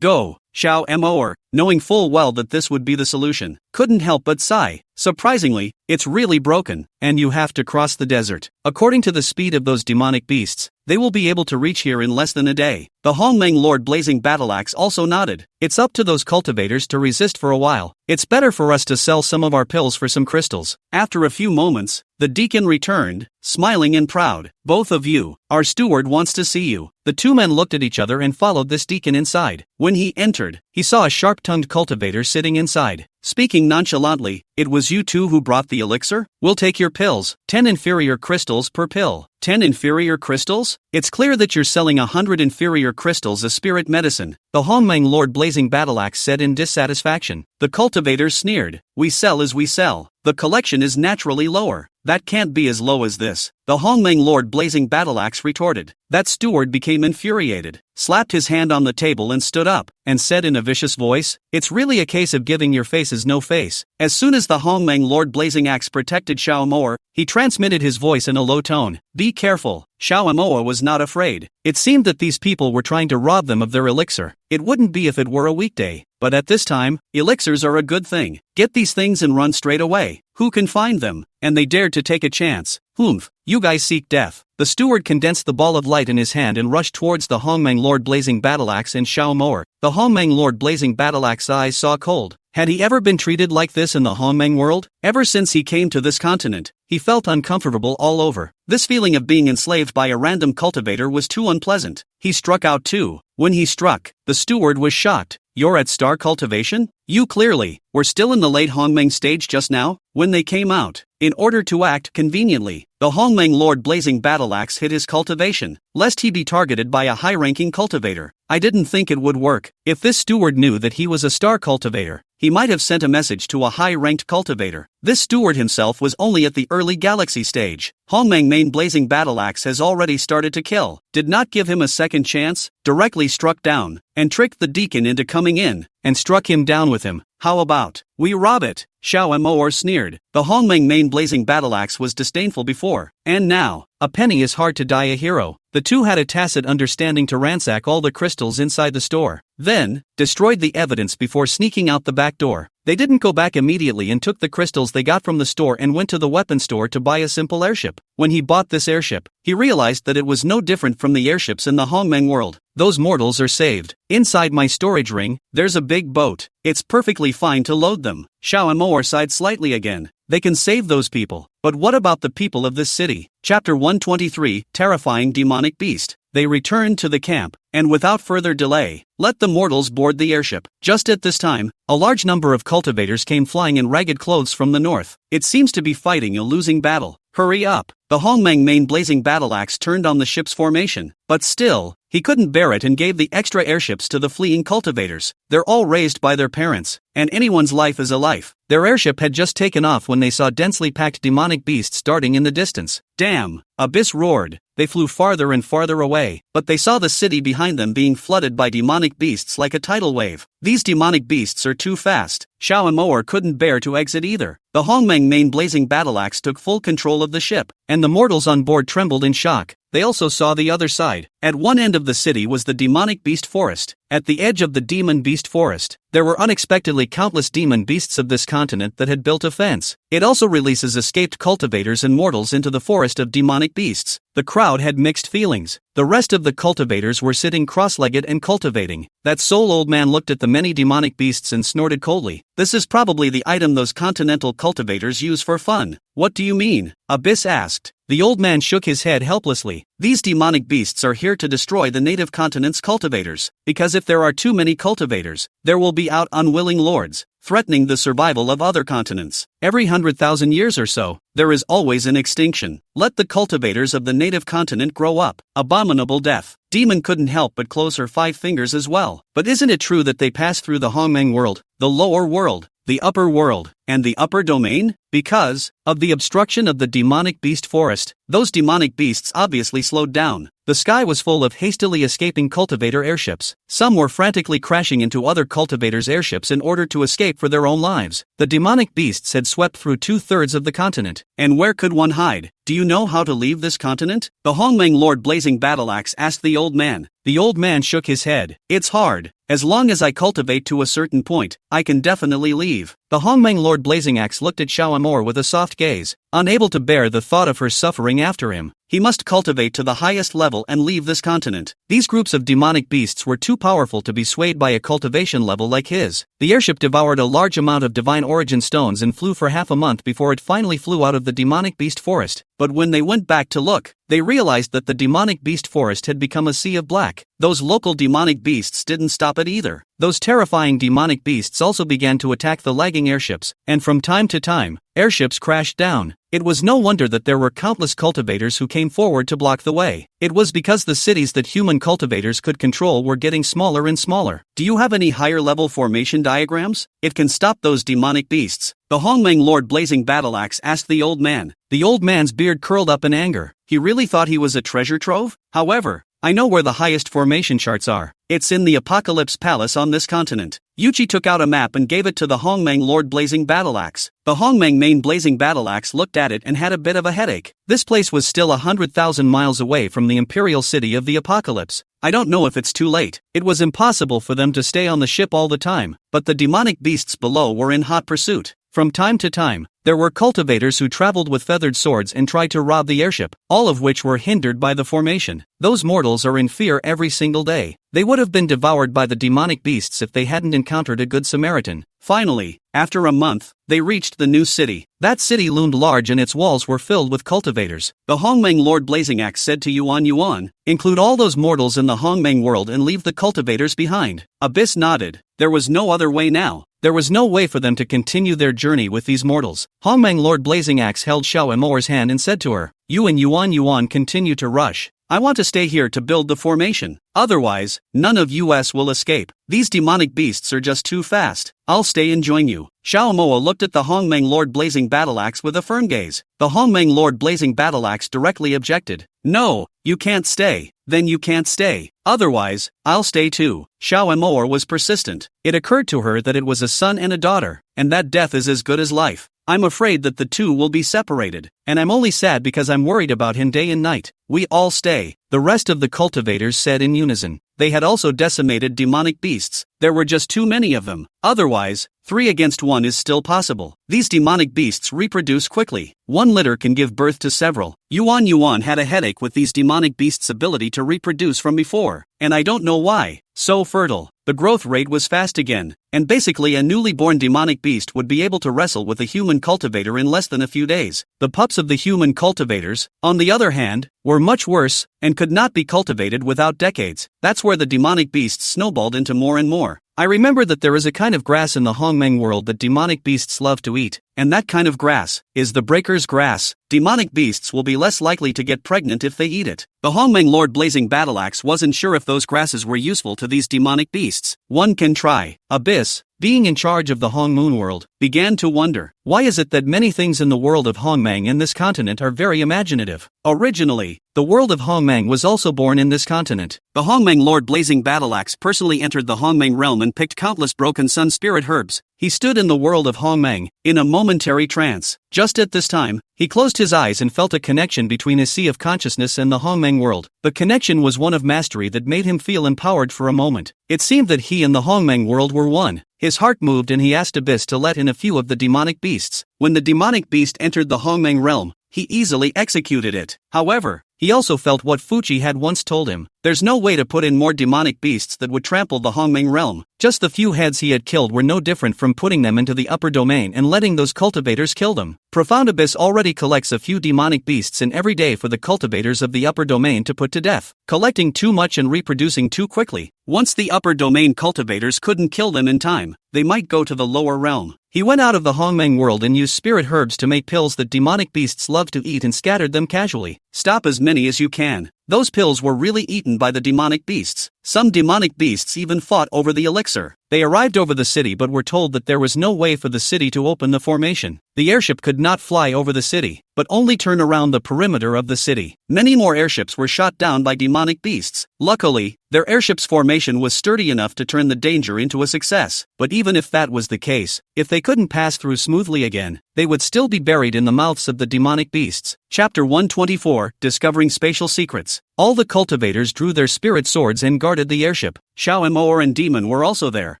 go. Xiao Moer, knowing full well that this would be the solution, couldn't help but sigh. Surprisingly, it's really broken, and you have to cross the desert. According to the speed of those demonic beasts, they will be able to reach here in less than a day. The Hongmeng Lord Blazing Battleaxe also nodded. It's up to those cultivators to resist for a while. It's better for us to sell some of our pills for some crystals. After a few moments, the deacon returned, smiling and proud. Both of you, our steward wants to see you. The two men looked at each other and followed this deacon inside. When he entered, he saw a sharp-tongued cultivator sitting inside. Speaking nonchalantly, "It was you two who brought the elixir? We'll take your pills. 10 inferior crystals per pill." 10 inferior crystals? It's clear that you're selling 100 inferior crystals as spirit medicine, the Hongmeng Lord Blazing Battleaxe said in dissatisfaction. The cultivators sneered. "We sell as we sell. The collection is naturally lower. That can't be as low as this," the Hongmeng Lord Blazing Battleaxe retorted. That steward became infuriated, slapped his hand on the table and stood up, and said in a vicious voice, "It's really a case of giving your faces no face." As soon as the Hongmeng Lord Blazing Axe protected Xiao Moer, he transmitted his voice in a low tone. "Be careful." Xiao Moer was not afraid. It seemed that these people were trying to rob them of their elixir. It wouldn't be if it were a weekday, but at this time, elixirs are a good thing. Get these things and run straight away. Who can find them? And they dared to take a chance. "Humph, you guys seek death." The steward condensed the ball of light in his hand and rushed towards the Hongmeng Lord Blazing Battleaxe and Xiao Moer. The Hongmeng Lord Blazing Battleaxe's eyes saw cold. Had he ever been treated like this in the Hongmeng world? Ever since he came to this continent, he felt uncomfortable all over. This feeling of being enslaved by a random cultivator was too unpleasant. He struck out too. When he struck, the steward was shocked. "You're at Star Cultivation? You clearly were still in the late Hongmeng stage just now?" When they came out, in order to act conveniently, the Hongmeng Lord Blazing Battleaxe hid his cultivation, lest he be targeted by a high-ranking cultivator. "I didn't think it would work." If this steward knew that he was a star cultivator, he might have sent a message to a high-ranked cultivator. This steward himself was only at the early galaxy stage. Hongmeng Main Blazing Battleaxe has already started to kill. Did not give him a second chance, directly struck down, and tricked the deacon into coming in, and struck him down with him. "How about, we rob it?" Xiao Moer sneered. The Hongmeng Main Blazing Battleaxe was disdainful before, and now, a penny is hard to die a hero. The two had a tacit understanding to ransack all the crystals inside the store, then, destroyed the evidence before sneaking out the back door. They didn't go back immediately and took the crystals they got from the store and went to the weapon store to buy a simple airship. When he bought this airship, he realized that it was no different from the airships in the Hongmeng world. "Those mortals are saved. Inside my storage ring, there's a big boat. It's perfectly fine to load them." Xiao Moer sighed slightly again. They can save those people, but what about the people of this city? Chapter 123, Terrifying Demonic Beast. They returned to the camp, and without further delay, let the mortals board the airship. Just at this time, a large number of cultivators came flying in ragged clothes from the north. It seems to be fighting a losing battle. "Hurry up." The Hongmeng Main Blazing Battleaxe turned on the ship's formation, but still, he couldn't bear it and gave the extra airships to the fleeing cultivators. They're all raised by their parents, and anyone's life is a life. Their airship had just taken off when they saw densely packed demonic beasts darting in the distance. "Damn!" Abyss roared. They flew farther and farther away, but they saw the city behind them being flooded by demonic beasts like a tidal wave. These demonic beasts are too fast. Xiao Moer couldn't bear to exit either. The Hongmeng Main Blazing Battleaxe took full control of the ship, and the mortals on board trembled in shock. They also saw the other side. At one end of the city was the demonic beast forest. At the edge of the demon beast forest, there were unexpectedly countless demon beasts of this continent that had built a fence. It also releases escaped cultivators and mortals into the forest of demonic beasts. The crowd had mixed feelings. The rest of the cultivators were sitting cross-legged and cultivating. That sole old man looked at the many demonic beasts and snorted coldly. "This is probably the item those continental cultivators use for fun." "What do you mean?" Abyss asked. The old man shook his head helplessly. "These demonic beasts are here to destroy the native continent's cultivators, because if there are too many cultivators, there will be out unwilling lords, threatening the survival of other continents. Every 100,000 years or so, there is always an extinction. Let the cultivators of the native continent grow up." Abominable death. Demon couldn't help but close her 5 fingers as well. "But isn't it true that they pass through the Hongmeng world, the lower world? the upper world, and the upper domain? Because of the obstruction of the demonic beast forest, those demonic beasts obviously slowed down. The sky was full of hastily escaping cultivator airships. Some were frantically crashing into other cultivators' airships in order to escape for their own lives. The demonic beasts had swept through 2/3 of the continent. And where could one hide? Do you know how to leave this continent? The Hongmeng Lord Blazing Battleaxe asked the old man. The old man shook his head. It's hard. As long as I cultivate to a certain point, I can definitely leave. The Hongmeng Lord Blazing Axe looked at Xiao Amor with a soft gaze, unable to bear the thought of her suffering after him. He must cultivate to the highest level and leave this continent. These groups of demonic beasts were too powerful to be swayed by a cultivation level like his. The airship devoured a large amount of divine origin stones and flew for half a month before it finally flew out of the demonic beast forest. But when they went back to look, they realized that the demonic beast forest had become a sea of black. Those local demonic beasts didn't stop it either. Those terrifying demonic beasts also began to attack the lagging airships, and from time to time, airships crashed down. It was no wonder that there were countless cultivators who came forward to block the way. It was because the cities that human cultivators could control were getting smaller and smaller. Do you have any higher level formation diagrams? It can stop those demonic beasts. The Hongmeng Lord Blazing Battleaxe asked the old man. The old man's beard curled up in anger. He really thought he was a treasure trove? However, I know where the highest formation charts are. It's in the Apocalypse Palace on this continent. Yuchi took out a map and gave it to the Hongmeng Lord Blazing Battleaxe. The Hongmeng main Blazing Battleaxe looked at it and had a bit of a headache. This place was still 100,000 miles away from the imperial city of the Apocalypse. I don't know if it's too late. It was impossible for them to stay on the ship all the time, but the demonic beasts below were in hot pursuit. From time to time, there were cultivators who traveled with feathered swords and tried to rob the airship, all of which were hindered by the formation. Those mortals are in fear every single day. They would have been devoured by the demonic beasts if they hadn't encountered a good Samaritan. Finally, after a month, they reached the new city. That city loomed large and its walls were filled with cultivators. The Hongmeng Lord Blazing Axe said to Yuan, include all those mortals in the Hongmeng world and leave the cultivators behind. Abyss nodded. There was no other way now. There was no way for them to continue their journey with these mortals. Hongmeng Lord Blazing Axe held Xiao Amor's hand and said to her, You and Yuan continue to rush. I want to stay here to build the formation. Otherwise, none of us will escape. These demonic beasts are just too fast. I'll stay and join you. Xiao Moa looked at the Hongmeng Lord Blazing Battleaxe with a firm gaze. The Hongmeng Lord Blazing Battleaxe directly objected. No, you can't stay. Then you can't stay. Otherwise, I'll stay too. Xiao Moa was persistent. It occurred to her that it was a son and a daughter, and that death is as good as life. I'm afraid that the two will be separated, and I'm only sad because I'm worried about him day and night. We all stay, the rest of the cultivators said in unison. They had also decimated demonic beasts. There were just too many of them. Otherwise, 3 against 1 is still possible. These demonic beasts reproduce quickly. One litter can give birth to several. Yuan had a headache with these demonic beasts' ability to reproduce from before, and I don't know why. So fertile. The growth rate was fast again, and basically a newly born demonic beast would be able to wrestle with a human cultivator in less than a few days. The pups of the human cultivators, on the other hand, were much worse, and could not be cultivated without decades. That's where the demonic beasts snowballed into more and more. I remember that there is a kind of grass in the Hongmeng world that demonic beasts love to eat, and that kind of grass is the breaker's grass. Demonic beasts will be less likely to get pregnant if they eat it. The Hongmeng Lord Blazing Battleaxe wasn't sure if those grasses were useful to these demonic beasts. One can try. Abyss, being in charge of the Hong Moon world, began to wonder, why is it that many things in the world of Hongmeng and this continent are very imaginative? Originally, the world of Hongmeng was also born in this continent. The Hongmeng Lord Blazing Battleaxe personally entered the Hongmeng realm and picked countless broken sun spirit herbs. He stood in the world of Hongmeng, in a momentary trance. Just at this time, he closed his eyes and felt a connection between his sea of consciousness and the Hongmeng world. The connection was one of mastery that made him feel empowered for a moment. It seemed that he and the Hongmeng world were one. His heart moved and he asked Abyss to let in a few of the demonic beasts. When the demonic beast entered the Hongmeng realm, he easily executed it. However, he also felt what Fuchi had once told him. There's no way to put in more demonic beasts that would trample the Hongmeng realm. Just the few heads he had killed were no different from putting them into the upper domain and letting those cultivators kill them. Profound Abyss already collects a few demonic beasts in every day for the cultivators of the upper domain to put to death, collecting too much and reproducing too quickly. Once the upper domain cultivators couldn't kill them in time, they might go to the lower realm. He went out of the Hongmeng world and used spirit herbs to make pills that demonic beasts love to eat and scattered them casually. Stop as many as you can. Those pills were really eaten by the demonic beasts. Some demonic beasts even fought over the elixir. They arrived over the city but were told that there was no way for the city to open the formation. The airship could not fly over the city, but only turn around the perimeter of the city. Many more airships were shot down by demonic beasts. Luckily, their airship's formation was sturdy enough to turn the danger into a success. But even if that was the case, if they couldn't pass through smoothly again, they would still be buried in the mouths of the demonic beasts. Chapter 124, Discovering Spatial Secrets. All the cultivators drew their spirit swords and guarded the airship. Xiao Emoer and Demon were also there.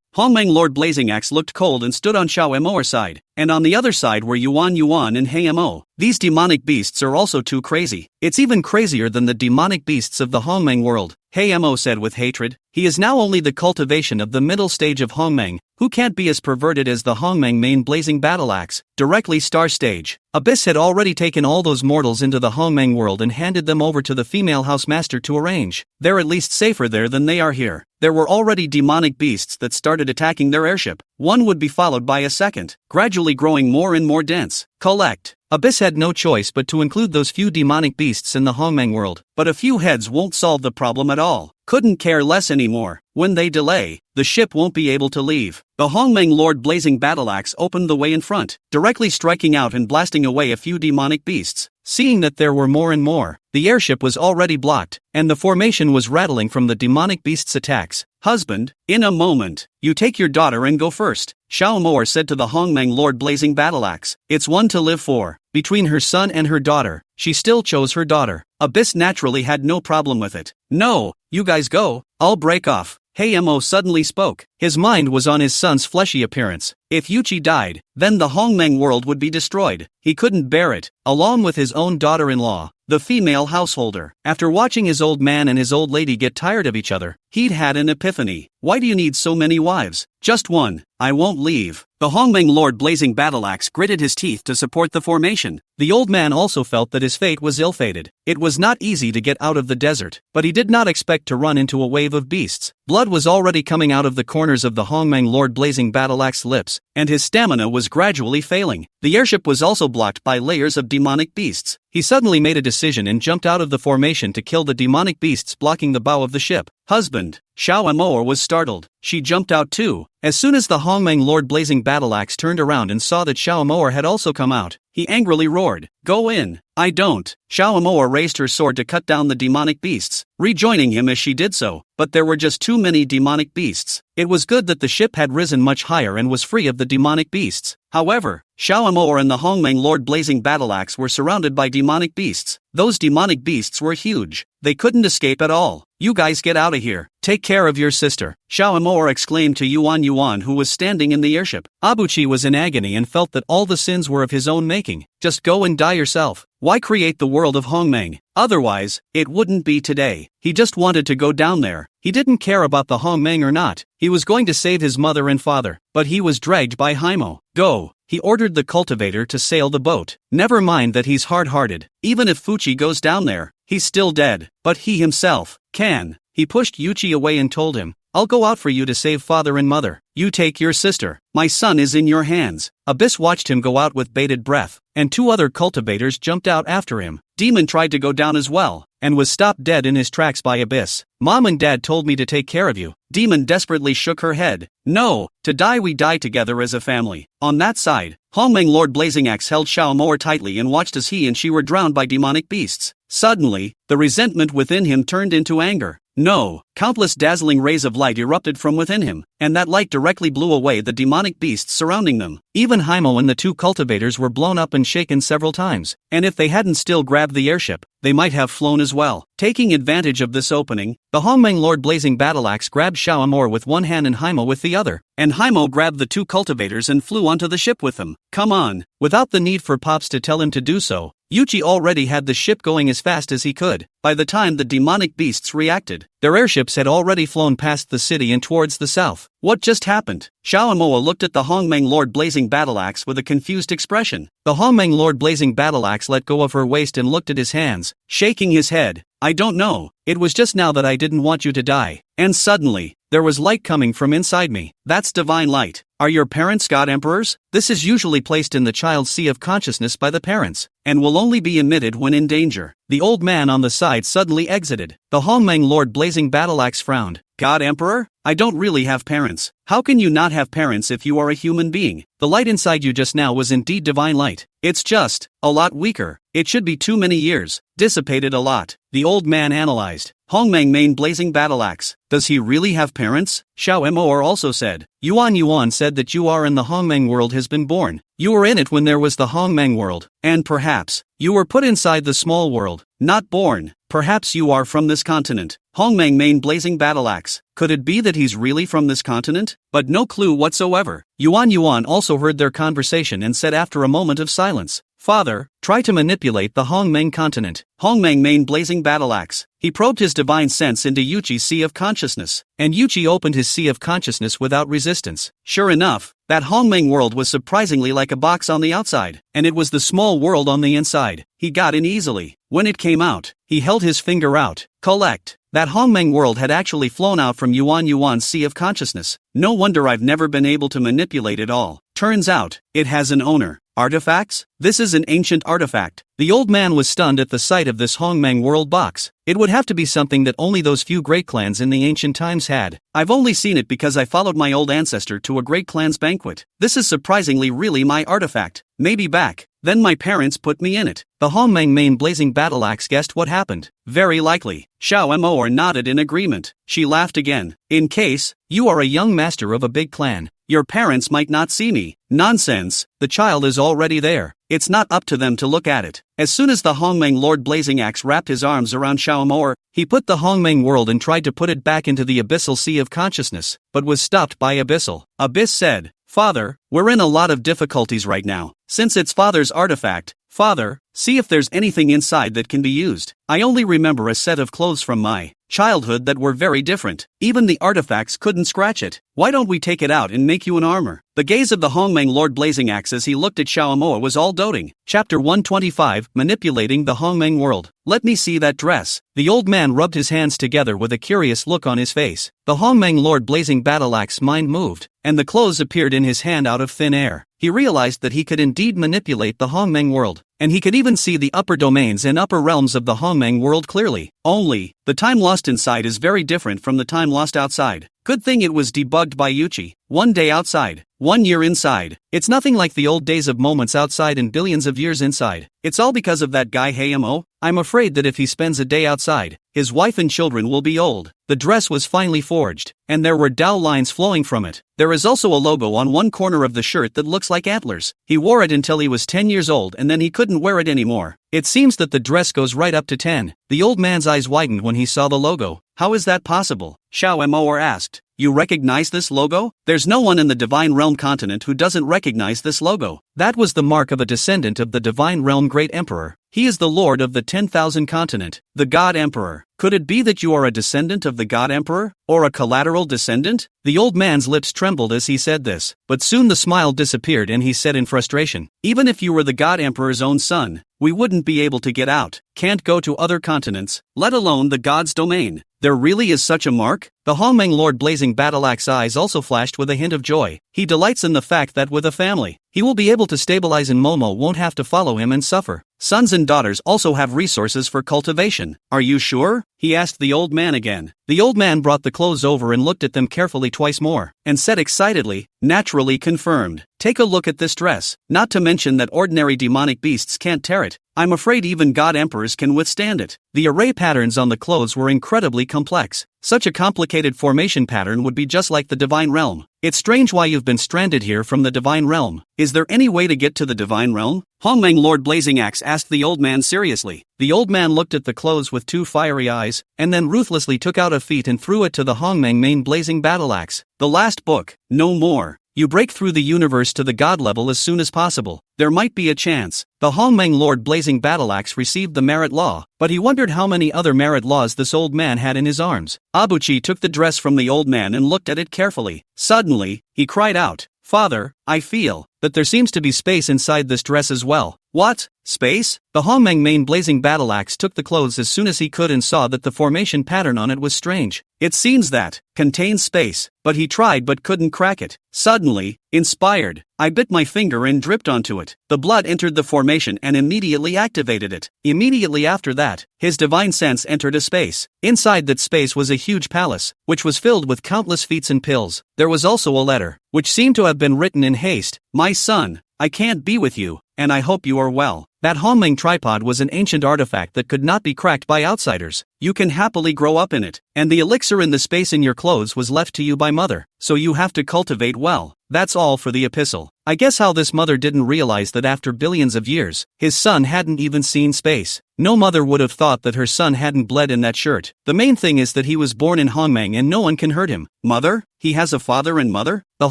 Hongmeng Lord Blazing Axe looked cold and stood on Xiao Emoer's side, and on the other side were Yuan Yuan and Hei Mo. These demonic beasts are also too crazy. It's even crazier than the demonic beasts of the Hongmeng world, Hei Mo said with hatred. He is now only the cultivation of the middle stage of Hongmeng, who can't be as perverted as the Hongmeng main Blazing Battle Axe, directly star stage. Abyss had already taken all those mortals into the Hongmeng world and handed them over to the female house master to arrange. They're at least safer there than they are here. There were already demonic beasts that started attacking their airship. One would be followed by a second, gradually growing more and more dense. Collect. Abyss had no choice but to include those few demonic beasts in the Hongmeng world, but a few heads won't solve the problem at all. Couldn't care less anymore. When they delay, the ship won't be able to leave. The Hongmeng Lord Blazing Battle Axe opened the way in front, directly striking out and blasting away a few demonic beasts. Seeing that there were more and more, the airship was already blocked, and the formation was rattling from the demonic beasts' attacks. Husband, in a moment, you take your daughter and go first, Xiao Moer said to the Hongmeng Lord Blazing Battle Axe. It's one to live for. Between her son and her daughter, she still chose her daughter. Abyss naturally had no problem with it. No, you guys go, I'll break off. Hei Mo suddenly spoke. His mind was on his son's fleshy appearance. If Yuchi died, then the Hongmeng world would be destroyed. He couldn't bear it, along with his own daughter-in-law, the female householder. After watching his old man and his old lady get tired of each other, he'd had an epiphany. Why do you need so many wives? Just one. I won't leave. The Hongmeng Lord Blazing Battle Axe gritted his teeth to support the formation. The old man also felt that his fate was ill-fated. It was not easy to get out of the desert, but he did not expect to run into a wave of beasts. Blood was already coming out of the corners of the Hongmeng Lord Blazing Battle Axe's lips, and his stamina was gradually failing. The airship was also blocked by layers of demonic beasts. He suddenly made a decision and jumped out of the formation to kill the demonic beasts blocking the bow of the ship. Husband, Xiao Emoer was startled. She jumped out too. As soon as the Hongmeng Lord Blazing Battle Axe turned around and saw that Xiao Emoer had also come out, he angrily roared, "Go in." "I don't." Xiao Emoer raised her sword to cut down the demonic beasts, rejoining him as she did so, but there were just too many demonic beasts. It was good that the ship had risen much higher and was free of the demonic beasts. However, Xiao Emoer and the Hongmeng Lord Blazing Battle Axe were surrounded by demonic beasts. Those demonic beasts were huge. They couldn't escape at all. "You guys get out of here. Take care of your sister," Xiao Emoer exclaimed to Yuan Yuan, who was standing in the airship. Abuchi was in agony and felt that all the sins were of his own making. Just go and die yourself. Why create the world of Hongmeng? Otherwise, it wouldn't be today. He just wanted to go down there. He didn't care about the Hongmeng or not. He was going to save his mother and father, but he was dragged by Haimo. "Go." He ordered the cultivator to sail the boat. Never mind that he's hard-hearted. Even if Fuchi goes down there, he's still dead. But he himself can. He pushed Yuchi away and told him, "I'll go out for you to save father and mother. You take your sister. My son is in your hands." Abyss watched him go out with bated breath, and two other cultivators jumped out after him. Demon tried to go down as well, and was stopped dead in his tracks by Abyss. "Mom and Dad told me to take care of you." Demon desperately shook her head. "No, to die we die together as a family." On that side, Hongmeng Lord Blazing Axe held Xiao more tightly and watched as he and she were drowned by demonic beasts. Suddenly, the resentment within him turned into anger. No, countless dazzling rays of light erupted from within him, and that light directly blew away the demonic beasts surrounding them. Even Haimo and the two cultivators were blown up and shaken several times, and if they hadn't still grabbed the airship, they might have flown as well. Taking advantage of this opening, the Hongmeng Lord Blazing Battle Axe grabbed Xiao Amor with one hand and Haimo with the other, and Haimo grabbed the two cultivators and flew onto the ship with them. Come on! Without the need for Pops to tell him to do so, Yuchi already had the ship going as fast as he could. By the time the demonic beasts reacted, their airships had already flown past the city and towards the south. What just happened? Xiao Amoa looked at the Hongmeng Lord Blazing Battle Axe with a confused expression. The Hongmeng Lord Blazing Battle Axe let go of her waist and looked at his hands, shaking his head. "I don't know. It was just now that I didn't want you to die. And suddenly, there was light coming from inside me. That's divine light. Are your parents God Emperors? This is usually placed in the child's sea of consciousness by the parents, and will only be emitted when in danger. The old man on the side suddenly exited. The Hongmeng Lord Blazing Battleaxe frowned. God Emperor? I don't really have parents. How can you not have parents if you are a human being? The light inside you just now was indeed divine light. It's just a lot weaker. It should be too many years. Dissipated a lot. The old man analyzed. Hongmeng Main Blazing Battleaxe. Does he really have parents? Xiao Moer also said. Yuan said that you are in the Hongmeng world has been born. You were in it when there was the Hongmeng world. And perhaps, you were put inside the small world. Not born. Perhaps you are from this continent. Hongmeng Main Blazing Battleaxe. Could it be that he's really from this continent? But no clue whatsoever. Yuan also heard their conversation and said after a moment of silence. Father, try to manipulate the Hongmeng continent. Hongmeng Main Blazing Battleaxe. He probed his divine sense into Yuchi's sea of consciousness, and Yuchi opened his sea of consciousness without resistance. Sure enough, that Hongmeng world was surprisingly like a box on the outside, and it was the small world on the inside. He got in easily. When it came out, he held his finger out. Collect. That Hongmeng world had actually flown out from Yuan's sea of consciousness. No wonder I've never been able to manipulate it all. Turns out, it has an owner. Artifacts? This is an ancient artifact. The old man was stunned at the sight of this Hongmeng world box. It would have to be something that only those few great clans in the ancient times had. I've only seen it because I followed my old ancestor to a great clan's banquet. This is surprisingly really my artifact. Maybe back then my parents put me in it. The Hongmeng Main Blazing Battleaxe guessed what happened. Very likely. Xiao Moer nodded in agreement. She laughed again. In case, you are a young master of a big clan. Your parents might not see me. Nonsense. The child is already there. It's not up to them to look at it. As soon as the Hongmeng Lord Blazing Axe wrapped his arms around Xiao Moer, he put the Hongmeng world and tried to put it back into the abyssal sea of consciousness, but was stopped by Abyssal. Abyss said, Father, we're in a lot of difficulties right now. Since it's Father's artifact, Father, see if there's anything inside that can be used. I only remember a set of clothes from my childhood that were very different. Even the artifacts couldn't scratch it. Why don't we take it out and make you an armor? The gaze of the Hongmeng Lord Blazing Axe as he looked at Xiao Moer was all doting. Chapter 125, Manipulating the Hongmeng World. Let me see that dress. The old man rubbed his hands together with a curious look on his face. The Hongmeng Lord Blazing Battleaxe mind moved, and the clothes appeared in his hand out of thin air. He realized that he could indeed manipulate the Hongmeng world, and he could even see the upper domains and upper realms of the Hongmeng world clearly. Only, the time lost inside is very different from the time lost outside. Good thing it was debugged by Yuchi. 1 day outside, 1 year inside. It's nothing like the old days of moments outside and billions of years inside. It's all because of that guy Hayamo. I'm afraid that if he spends a day outside, his wife and children will be old. The dress was finely forged, and there were dowel lines flowing from it. There is also a logo on one corner of the shirt that looks like antlers. He wore it until he was 10 years old and then he couldn't wear it anymore. It seems that the dress goes right up to 10. The old man's eyes widened when he saw the logo. How is that possible? Xiao Moer asked. You recognize this logo? There's no one in the Divine Realm continent who doesn't recognize this logo. That was the mark of a descendant of the Divine Realm Great Emperor. He is the Lord of the 10,000 continent, the God Emperor. Could it be that you are a descendant of the God Emperor? Or a collateral descendant? The old man's lips trembled as he said this, but soon the smile disappeared and he said in frustration, even if you were the God Emperor's own son, we wouldn't be able to get out, can't go to other continents, let alone the God's domain. There really is such a mark? The Hongmeng Lord Blazing Battleaxe eyes also flashed with a hint of joy. He delights in the fact that with a family, he will be able to stabilize and Momo won't have to follow him and suffer. Sons and daughters also have resources for cultivation. Are you sure? He asked the old man again. The old man brought the clothes over and looked at them carefully twice more, and said excitedly, naturally confirmed. Take a look at this dress, not to mention that ordinary demonic beasts can't tear it. I'm afraid even God Emperors can withstand it. The array patterns on the clothes were incredibly complex. Such a complicated formation pattern would be just like the Divine Realm. It's strange why you've been stranded here from the Divine Realm. Is there any way to get to the Divine Realm? Hongmeng Lord Blazing Axe asked the old man seriously. The old man looked at the clothes with 2 fiery eyes, and then ruthlessly took out a feat and threw it to the Hongmeng Main Blazing Battleaxe. The last book, no more. You break through the universe to the god level as soon as possible. There might be a chance. The Hongmeng Lord Blazing Battleaxe received the merit law, but he wondered how many other merit laws this old man had in his arms. Abuchi took the dress from the old man and looked at it carefully. Suddenly, he cried out, Father, I feel that there seems to be space inside this dress as well. What? Space? The Hongmeng main blazing battle axe took the clothes as soon as he could and saw that the formation pattern on it was strange. It seems that contains space, but he tried but couldn't crack it. Suddenly, inspired, I bit my finger and dripped onto it. The blood entered the formation and immediately activated it. Immediately after that, his divine sense entered a space. Inside that space was a huge palace, which was filled with countless feats and pills. There was also a letter, which seemed to have been written in haste. My son, I can't be with you, and I hope you are well. That Hongmeng tripod was an ancient artifact that could not be cracked by outsiders. You can happily grow up in it, and the elixir in the space in your clothes was left to you by mother, so you have to cultivate well. That's all for the epistle. I guess how this mother didn't realize that after billions of years, his son hadn't even seen space. No mother would have thought that her son hadn't bled in that shirt. The main thing is that he was born in Hongmeng and no one can hurt him. Mother? He has a father and mother? The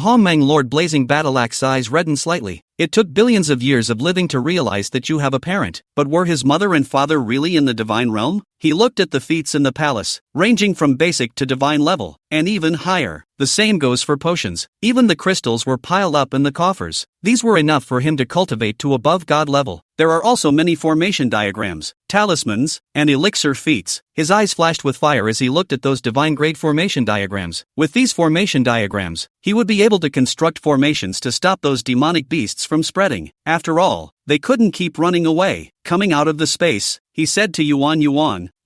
Hongmeng Lord Blazing Battle Axe eyes reddened slightly. It took billions of years of living to realize that you have a parent. But were his mother and father really in the divine realm? He looked at the feats in the palace, ranging from basic to divine level, and even higher. The same goes for potions. Even the crystals were piled up in the coffers. These were enough for him to cultivate to above God level. There are also many formation diagrams, talismans, and elixir feats. His eyes flashed with fire as he looked at those divine-grade formation diagrams. With these formation diagrams, he would be able to construct formations to stop those demonic beasts from spreading. After all, they couldn't keep running away. Coming out of the space, he said to Yuan,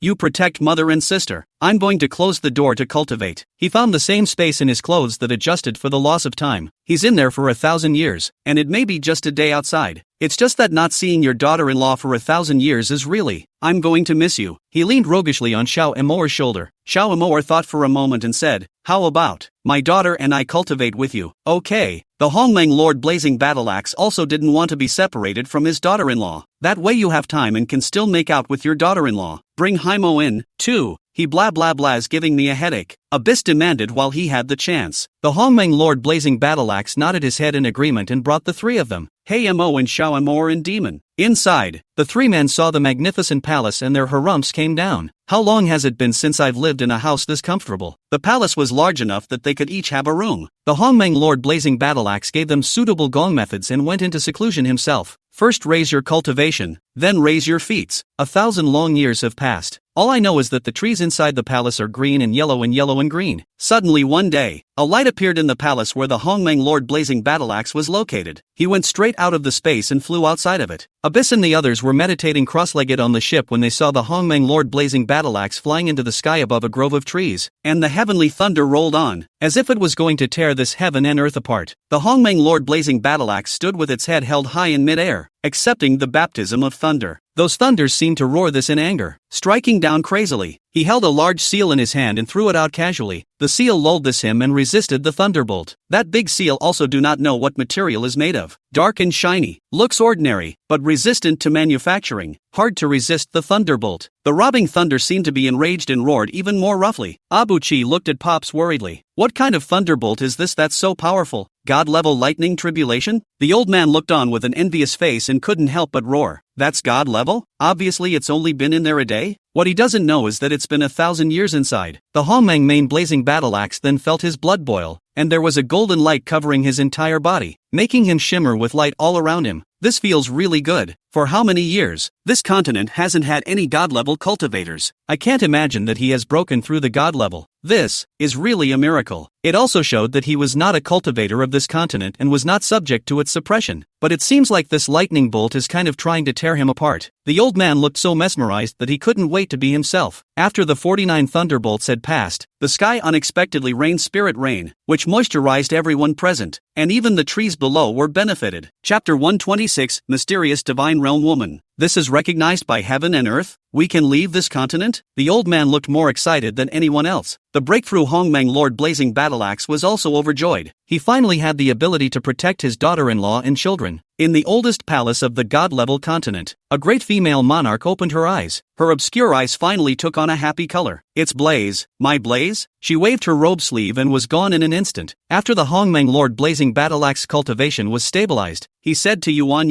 you protect mother and sister. I'm going to close the door to cultivate. He found the same space in his clothes that adjusted for the loss of time. He's in there for 1,000 years, and it may be just a day outside. It's just that not seeing your daughter-in-law for 1,000 years is really, I'm going to miss you. He leaned roguishly on Xiao Emoer's shoulder. Xiao Emoer thought for a moment and said, how about, my daughter and I cultivate with you? Okay. The Hongmeng Lord Blazing Battle Axe also didn't want to be separated from his daughter-in-law. That way you have time and can still make out with your daughter-in-law. Bring Haimo in, too. He blah blah blah's giving me a headache. Abyss demanded while he had the chance. The Hongmeng Lord Blazing Battle Axe nodded his head in agreement and brought the three of them, Hey Mo and Xiao Emoer and Demon. Inside, the three men saw the magnificent palace and their harumphs came down. How long has it been since I've lived in a house this comfortable? The palace was large enough that they could each have a room. The Hongmeng Lord Blazing Battle Axe gave them suitable gong methods and went into seclusion himself. First raise your cultivation, then raise your feats. 1,000 long years have passed. All I know is that the trees inside the palace are green and yellow and green. Suddenly one day, a light appeared in the palace where the Hongmeng Lord Blazing Battle Axe was located. He went straight out of the space and flew outside of it. Abyss and the others were meditating cross-legged on the ship when they saw the Hongmeng Lord Blazing Battle Axe flying into the sky above a grove of trees, and the heavenly thunder rolled on, as if it was going to tear this heaven and earth apart. The Hongmeng Lord Blazing Battle Axe stood with its head held high in midair, accepting the baptism of thunder. Those thunders seemed to roar this in anger, striking down crazily. He held a large seal in his hand and threw it out casually. The seal lulled this him and resisted the thunderbolt. That big seal also do not know what material is made of. Dark and shiny, looks ordinary, but resistant to manufacturing. Hard to resist the thunderbolt. The robbing thunder seemed to be enraged and roared even more roughly. Abuchi looked at Pops worriedly. What kind of thunderbolt is this that's so powerful? God-level lightning tribulation? The old man looked on with an envious face and couldn't help but roar. That's God level? Obviously it's only been in there a day? What he doesn't know is that it's been 1,000 years inside. The Hongmeng main blazing battle axe then felt his blood boil, and there was a golden light covering his entire body, making him shimmer with light all around him. This feels really good. For how many years? This continent hasn't had any god-level cultivators. I can't imagine that he has broken through the god level. This is really a miracle. It also showed that he was not a cultivator of this continent and was not subject to its suppression. But it seems like this lightning bolt is kind of trying to tear him apart. The old man looked so mesmerized that he couldn't wait to be himself. After the 49 thunderbolts had passed, the sky unexpectedly rained spirit rain, which moisturized everyone present, and even the trees below were benefited. Chapter 126, Mysterious Divine Realm Woman. This is recognized by heaven and earth? We can leave this continent? The old man looked more excited than anyone else. The breakthrough Hongmeng Lord Blazing Battle Axe was also overjoyed. He finally had the ability to protect his daughter-in-law and children. In the oldest palace of the god-level continent, a great female monarch opened her eyes. Her obscure eyes finally took on a happy color. It's Blaze, my Blaze? She waved her robe sleeve and was gone in an instant. After the Hongmeng Lord Blazing Battle Axe cultivation was stabilized, he said to Yuan,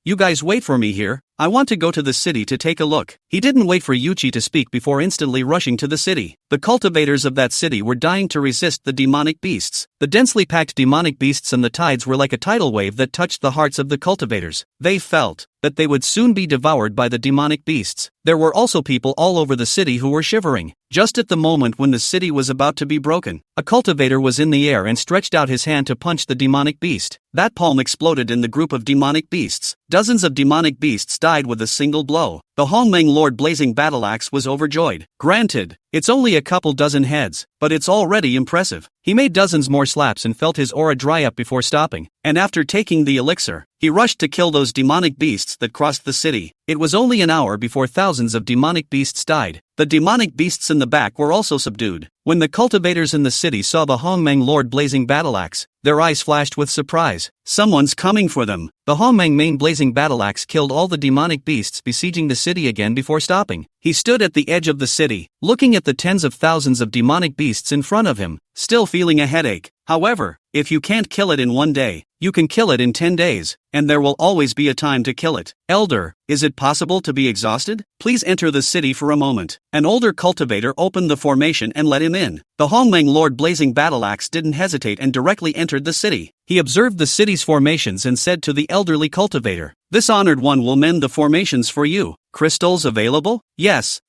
you guys wait for me here. I want to go to the city to take a look. He didn't wait for Yuchi to speak before instantly rushing to the city. The cultivators of that city were dying to resist the demonic beasts. The densely packed demonic beasts and the tides were like a tidal wave that touched the hearts of the cultivators. They felt that they would soon be devoured by the demonic beasts. There were also people all over the city who were shivering. Just at the moment when the city was about to be broken, a cultivator was in the air and stretched out his hand to punch the demonic beast. That palm exploded in the group of demonic beasts. Dozens of demonic beasts died with a single blow. The Hongmeng Lord Blazing Battle Axe was overjoyed. Granted, it's only a couple dozen heads, but it's already impressive. He made dozens more slaps and felt his aura dry up before stopping, and after taking the elixir, he rushed to kill those demonic beasts that crossed the city. It was only an hour before thousands of demonic beasts died. The demonic beasts in the back were also subdued. When the cultivators in the city saw the Hongmeng Lord Blazing Battle Axe, their eyes flashed with surprise. Someone's coming for them. The Hongmeng Main Blazing Battle Axe killed all the demonic beasts besieging the city again before stopping. He stood at the edge of the city, looking at the tens of thousands of demonic beasts in front of him, still feeling a headache. However, if you can't kill it in one day, you can kill it in 10 days, and there will always be a time to kill it. Elder, is it possible to be exhausted? Please enter the city for a moment. An older cultivator opened the formation and let him in. The Hongmeng Lord Blazing Battle Axe didn't hesitate and directly entered the city. He observed the city's formations and said to the elderly cultivator, "This honored one will mend the formations for you. Crystals available?" Yes.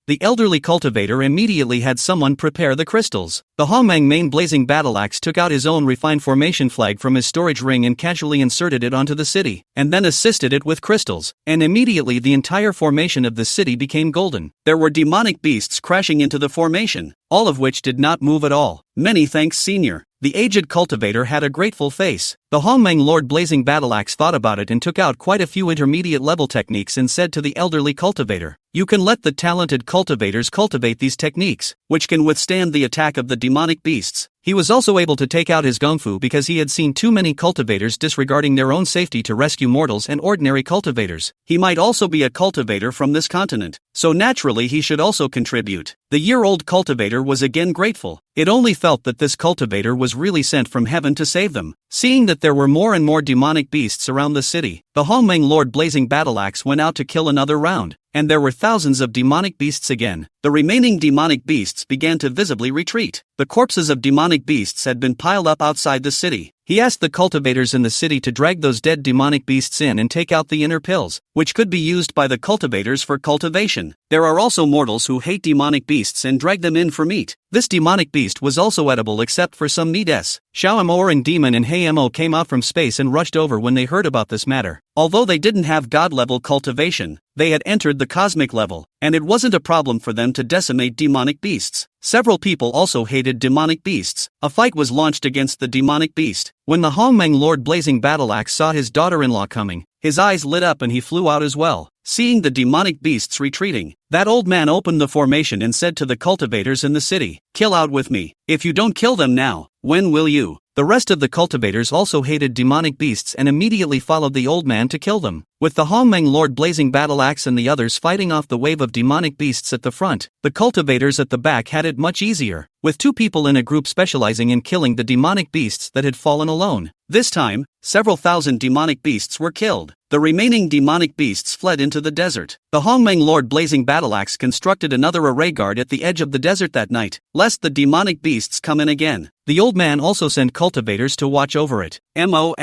The elderly cultivator immediately had someone prepare the crystals. The Hongmeng Main Blazing Battle Axe took out his own refined formation flag from his storage ring and casually inserted it onto the city, and then assisted it with crystals, and immediately the entire formation of the city became golden. There were demonic beasts crashing into the formation, all of which did not move at all. Many thanks, Senior. The aged cultivator had a grateful face. The Hongmeng Lord Blazing Battle Axe thought about it and took out quite a few intermediate level techniques and said to the elderly cultivator, "You can let the talented cultivators cultivate these techniques, which can withstand the attack of the demonic beasts." He was also able to take out his gungfu because he had seen too many cultivators disregarding their own safety to rescue mortals and ordinary cultivators. He might also be a cultivator from this continent, so naturally he should also contribute. The year-old cultivator was again grateful. It only felt that this cultivator was really sent from heaven to save them. Seeing that there were more and more demonic beasts around the city, the Hongmeng Lord Blazing Battle Axe went out to kill another round, and there were thousands of demonic beasts again. The remaining demonic beasts began to visibly retreat. The corpses of demonic beasts had been piled up outside the city. He asked the cultivators in the city to drag those dead demonic beasts in and take out the inner pills, which could be used by the cultivators for cultivation. There are also mortals who hate demonic beasts and drag them in for meat. This demonic beast was also edible except for some meat-s. Xiaomor and Demon and Hayemo came out from space and rushed over when they heard about this matter. Although they didn't have god-level cultivation, they had entered the cosmic level, and it wasn't a problem for them to decimate demonic beasts. Several people also hated demonic beasts. A fight was launched against the demonic beast. When the Hongmeng Lord Blazing Battle Axe saw his daughter-in-law coming, his eyes lit up and he flew out as well. Seeing the demonic beasts retreating, that old man opened the formation and said to the cultivators in the city, "Kill out with me. If you don't kill them now, when will you?" The rest of the cultivators also hated demonic beasts and immediately followed the old man to kill them. With the Hongmeng Lord Blazing Battle Axe and the others fighting off the wave of demonic beasts at the front, the cultivators at the back had it much easier, with two people in a group specializing in killing the demonic beasts that had fallen alone. This time, several thousand demonic beasts were killed. The remaining demonic beasts fled into the desert. The Hongmeng Lord Blazing Battle Axe constructed another array guard at the edge of the desert that night, lest the demonic beasts come in again. The old man also sent cultivators to watch over it. MO.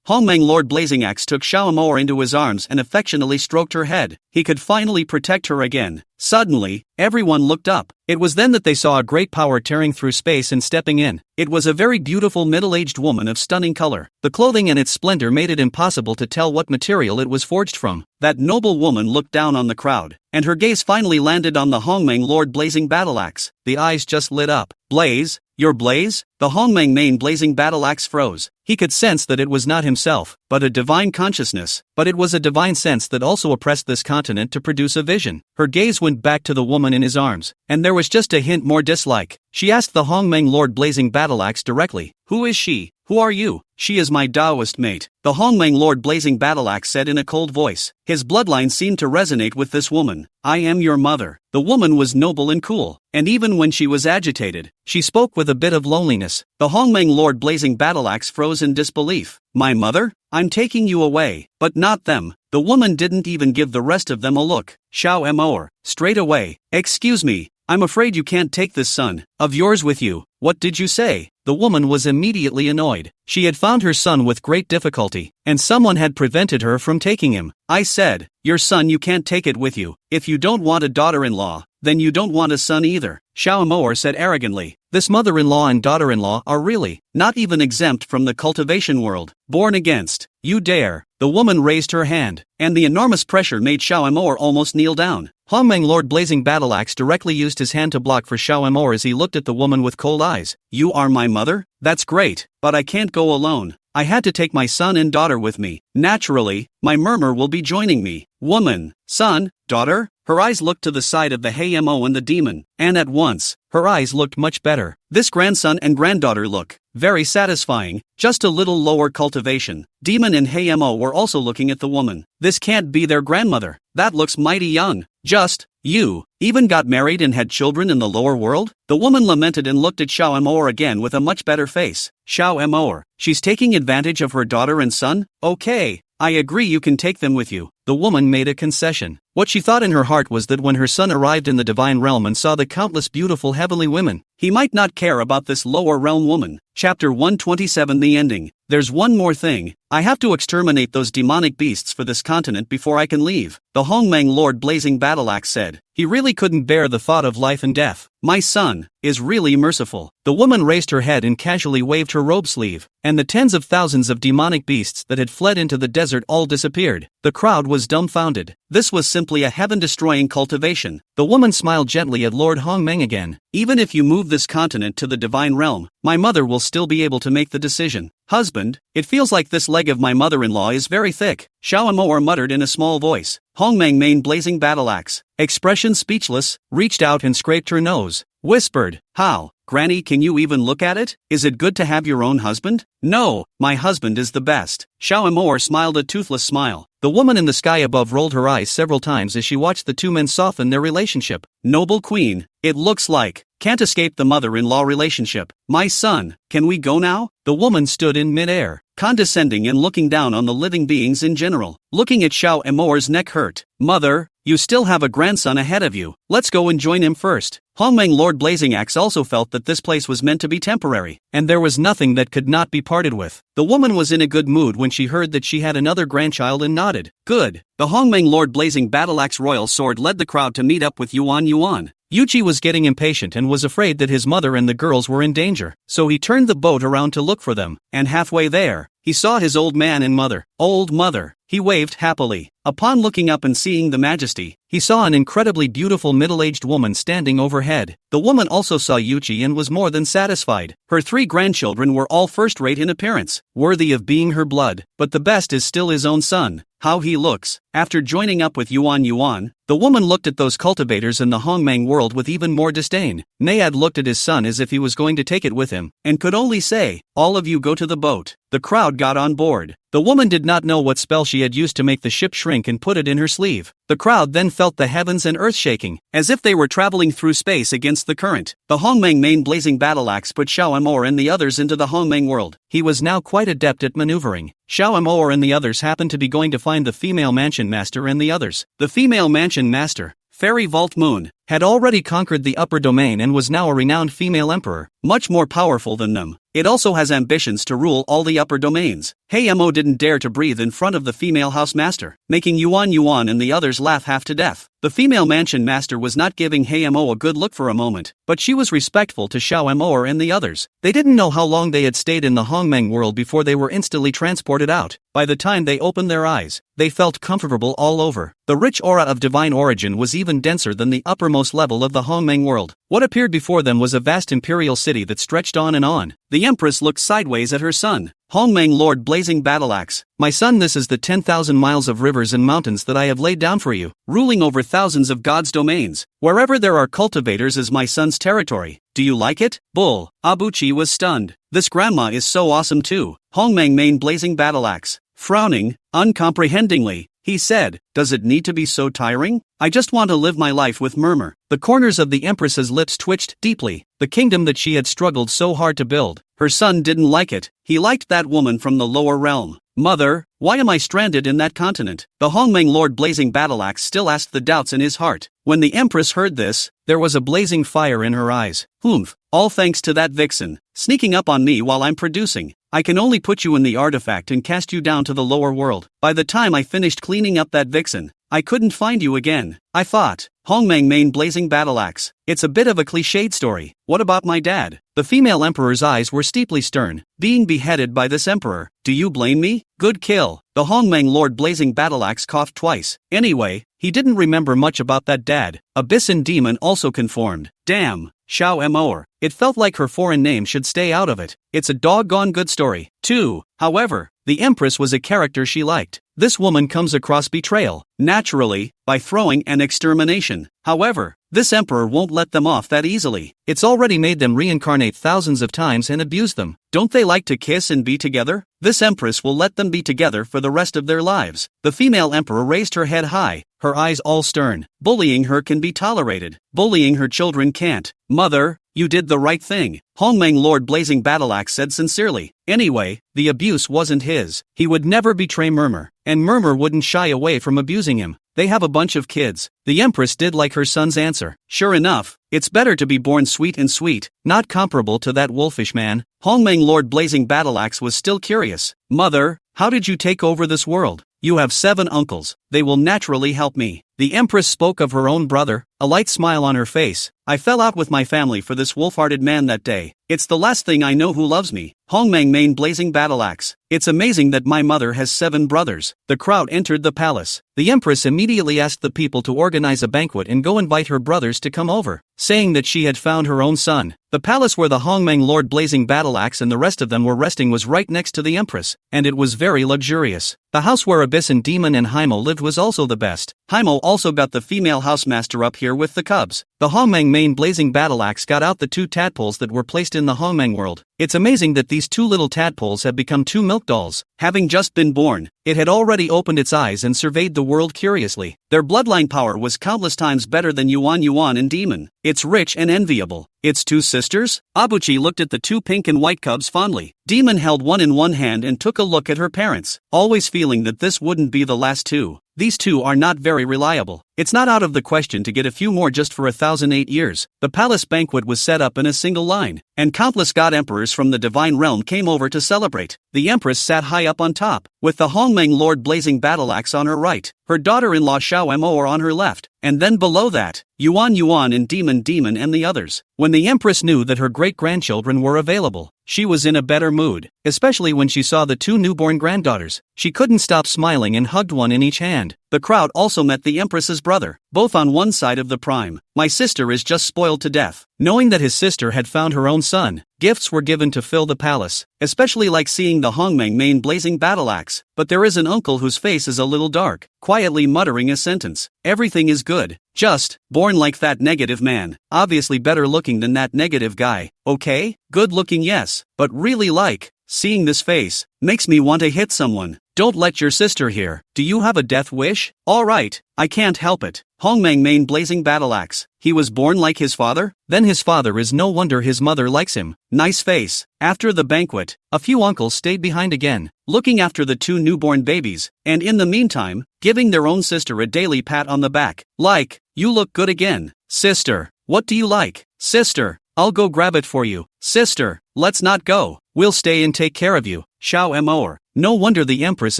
Hongmeng Lord Blazing Axe took Xiaomor into his arms and affectionately stroked her head. He could finally protect her again. Suddenly, everyone looked up. It was then that they saw a great power tearing through space and stepping in. It was a very beautiful middle-aged woman of stunning color. The clothing and its splendor made it impossible to tell what material it was forged from. That noble woman looked down on the crowd, and her gaze finally landed on the Hongmeng Lord Blazing Battle Axe. The eyes just lit up. "Blaze? Your Blaze?" The Hongmeng Main Blazing Battle Axe froze. He could sense that it was not himself, but a divine consciousness. But it was a divine sense that also oppressed this continent to produce a vision. Her gaze went back to the woman in his arms, and there was just a hint more dislike. She asked the Hongmeng Lord Blazing Battle Axe directly, "Who is she? Who are you?" "She is my Taoist mate," the Hongmeng Lord Blazing Battle Axe said in a cold voice. His bloodline seemed to resonate with this woman. "I am your mother." The woman was noble and cool, and even when she was agitated, she spoke with a bit of loneliness. The Hongmeng Lord Blazing Battle Axe froze in disbelief. "My mother? I'm taking you away, but not them." The woman didn't even give the rest of them a look. Xiaomor, straight away, "Excuse me, I'm afraid you can't take this son of yours with you." "What did you say?" the woman was immediately annoyed. She had found her son with great difficulty, and someone had prevented her from taking him. I said, "Your son, you can't take it with you. If you don't want a daughter-in-law, then you don't want a son either," Xiaomoer said arrogantly. This mother-in-law and daughter-in-law are really not even exempt from the cultivation world. Born against. You dare. The woman raised her hand, and the enormous pressure made Xiaomoer almost kneel down. Hongmeng Lord Blazing Battleaxe directly used his hand to block for Xiaomoer as he looked at the woman with cold eyes. "You are my mother? That's great, but I can't go alone. I had to take my son and daughter with me. Naturally, my murmur will be joining me." Woman, son, daughter? Her eyes looked to the side of the Hamo and the demon, and at once, her eyes looked much better. This grandson and granddaughter look very satisfying, just a little lower cultivation. Demon and Hamo were also looking at the woman. This can't be their grandmother. That looks mighty young. Just, you, even got married and had children in the lower world? The woman lamented and looked at Xiaomoer again with a much better face. Xiaomoer, she's taking advantage of her daughter and son? Okay, I agree, you can take them with you. The woman made a concession. What she thought in her heart was that when her son arrived in the divine realm and saw the countless beautiful heavenly women, he might not care about this lower realm woman. Chapter 127, the ending. There's one more thing. I have to exterminate those demonic beasts for this continent before I can leave, the Hongmeng Lord Blazing Battleaxe said. He really couldn't bear the thought of life and death. My son is really merciful. The woman raised her head and casually waved her robe sleeve, and the tens of thousands of demonic beasts that had fled into the desert all disappeared. The crowd was dumbfounded. This was simply a heaven-destroying cultivation. The woman smiled gently at Lord Hongmeng again. Even if you move this continent to the divine realm, my mother will still be able to make the decision. Husband, it feels like this leg of my mother-in-law is very thick, Xiaomoer muttered in a small voice. Hongmeng Main Blazing Battleaxe, expression speechless, reached out and scraped her nose, whispered, "How, Granny, can you even look at it? Is it good to have your own husband?" "No, my husband is the best." Xiaomoer smiled a toothless smile. The woman in the sky above rolled her eyes several times as she watched the two men soften their relationship. Noble queen, it looks like, can't escape the mother-in-law relationship. My son, can we go now? The woman stood in mid-air, condescending and looking down on the living beings in general. Looking at Xiaomoer's neck hurt. Mother, you still have a grandson ahead of you. Let's go and join him first. Hongmeng Lord Blazing Axe also felt that this place was meant to be temporary, and there was nothing that could not be parted with. The woman was in a good mood when she heard that she had another grandchild and nodded. Good. The Hongmeng Lord Blazing Battleaxe Royal Sword led the crowd to meet up with Yuan Yuan. Yuchi was getting impatient and was afraid that his mother and the girls were in danger, so he turned the boat around to look for them, and halfway there, he saw his old man and mother. Old mother. He waved happily. Upon looking up and seeing the majesty, he saw an incredibly beautiful middle-aged woman standing overhead. The woman also saw Yuchi and was more than satisfied. Her 3 grandchildren were all first-rate in appearance, worthy of being her blood, but the best is still his own son. How he looks. After joining up with Yuan Yuan, the woman looked at those cultivators in the Hongmeng world with even more disdain. Nayad looked at his son as if he was going to take it with him, and could only say, "All of you go to the boat." The crowd got on board. The woman did not know what spell she had used to make the ship shrink and put it in her sleeve. The crowd then felt the heavens and earth shaking, as if they were traveling through space against the current. The Hongmeng Main Blazing Battleaxe put Xiaomoer and the others into the Hongmeng world. He was now quite adept at maneuvering. Xiaomoer and the others happened to be going to find the female mansion master and the others. The female mansion master, Fairy Vault Moon, had already conquered the upper domain and was now a renowned female emperor, much more powerful than them. It also has ambitions to rule all the upper domains. Hamo didn't dare to breathe in front of the female house master, making Yuan Yuan and the others laugh half to death. The female mansion master was not giving Hamo a good look for a moment, but she was respectful to Xiaomoer and the others. They didn't know how long they had stayed in the Hongmeng world before they were instantly transported out. By the time they opened their eyes, they felt comfortable all over. The rich aura of divine origin was even denser than the uppermost level of the Hongmeng world. What appeared before them was a vast imperial city that stretched on and on. The empress looked sideways at her son. Hongmeng Lord Blazing Battleaxe, my son, this is the 10,000 miles of rivers and mountains that I have laid down for you, ruling over thousands of God's domains. Wherever there are cultivators is my son's territory. Do you like it? Bull. Abuchi was stunned. This grandma is so awesome too. Hongmeng Main Blazing Battleaxe, frowning, uncomprehendingly, he said, "Does it need to be so tiring? I just want to live my life with murmur." The corners of the empress's lips twitched deeply. The kingdom that she had struggled so hard to build. Her son didn't like it. He liked that woman from the lower realm. Mother, why am I stranded in that continent? The Hongmeng Lord Blazing Battleaxe still asked the doubts in his heart. When the Empress heard this, there was a blazing fire in her eyes. Oomph, all thanks to that vixen, sneaking up on me while I'm producing. I can only put you in the artifact and cast you down to the lower world. By the time I finished cleaning up that vixen, I couldn't find you again. I thought, Hongmeng main blazing battleaxe. It's a bit of a cliched story. What about my dad? The female emperor's eyes were steeply stern, being beheaded by this emperor. Do you blame me? Good kill. The Hongmeng Lord Blazing Battleaxe coughed twice. Anyway, he didn't remember much about that dad. Abyssin Demon also conformed. Damn, Xiao Mor. It felt like her foreign name should stay out of it. It's a doggone good story, too. However, the Empress was a character she liked. This woman comes across betrayal, naturally, by throwing and extermination. However, this emperor won't let them off that easily. It's already made them reincarnate thousands of times and abuse them. Don't they like to kiss and be together? This empress will let them be together for the rest of their lives. The female emperor raised her head high, her eyes all stern. Bullying her can be tolerated. Bullying her children can't. Mother, you did the right thing, Hongmeng Lord Blazing Battleaxe said sincerely. Anyway, the abuse wasn't his. He would never betray Murmur, and Murmur wouldn't shy away from abusing him. They have a bunch of kids. The Empress did like her son's answer. Sure enough, it's better to be born sweet and sweet, not comparable to that wolfish man. Hongmeng Lord Blazing Battleaxe was still curious. Mother, how did you take over this world? You have 7 uncles. They will naturally help me. The Empress spoke of her own brother, a light smile on her face. I fell out with my family for this wolf-hearted man that day. It's the last thing I know who loves me. Hongmeng main blazing battleaxe. It's amazing that my mother has 7 brothers. The crowd entered the palace. The Empress immediately asked the people to organize a banquet and go invite her brothers to come over, saying that she had found her own son. The palace where the Hongmeng Lord Blazing Battleaxe and the rest of them were resting was right next to the Empress, and it was very luxurious. The house where Abyssin Demon and Haimo lived was also the best. Haimo also got the female housemaster up here with the cubs. The Hongmeng main blazing battleaxe got out the 2 tadpoles that were placed in the Hongmeng world. It's amazing that these 2 little tadpoles have become 2 milk dolls. Having just been born, it had already opened its eyes and surveyed the world curiously. Their bloodline power was countless times better than Yuan and Demon. It's rich and enviable. Its 2 sisters? Abuchi looked at the 2 pink and white cubs fondly. Demon held one in one hand and took a look at her parents, always feeling that this wouldn't be the last 2. These 2 are not very reliable. It's not out of the question to get a few more just for 1,008 years. The palace banquet was set up in a single line, and countless god emperors from the divine realm came over to celebrate. The Empress sat high up on top, with the Hongmeng Lord Blazing Battleaxe on her right, her daughter-in-law Xiao Mor on her left, and then below that, Yuan and Demon and the others. When the Empress knew that her great-grandchildren were available, she was in a better mood, especially when she saw the 2 newborn granddaughters. She couldn't stop smiling and hugged one in each hand. The crowd also met the Empress's brother, both on one side of the prime. My sister is just spoiled to death. Knowing that his sister had found her own son, gifts were given to fill the palace, especially like seeing the Hongmeng main blazing battleaxe. But there is an uncle whose face is a little dark, quietly muttering a sentence. Everything is good, just born like that negative man. Obviously better looking than that negative guy. Okay, good looking yes, but really like, seeing this face, makes me want to hit someone. Don't let your sister hear. Do you have a death wish? Alright, I can't help it. Hongmeng main blazing battleaxe. He was born like his father? Then his father is no wonder his mother likes him. Nice face. After the banquet, a few uncles stayed behind again, looking after the 2 newborn babies, and in the meantime, giving their own sister a daily pat on the back. Like, you look good again. Sister, what do you like? Sister, I'll go grab it for you. Sister, let's not go. We'll stay and take care of you. Xiao Mor. No wonder the Empress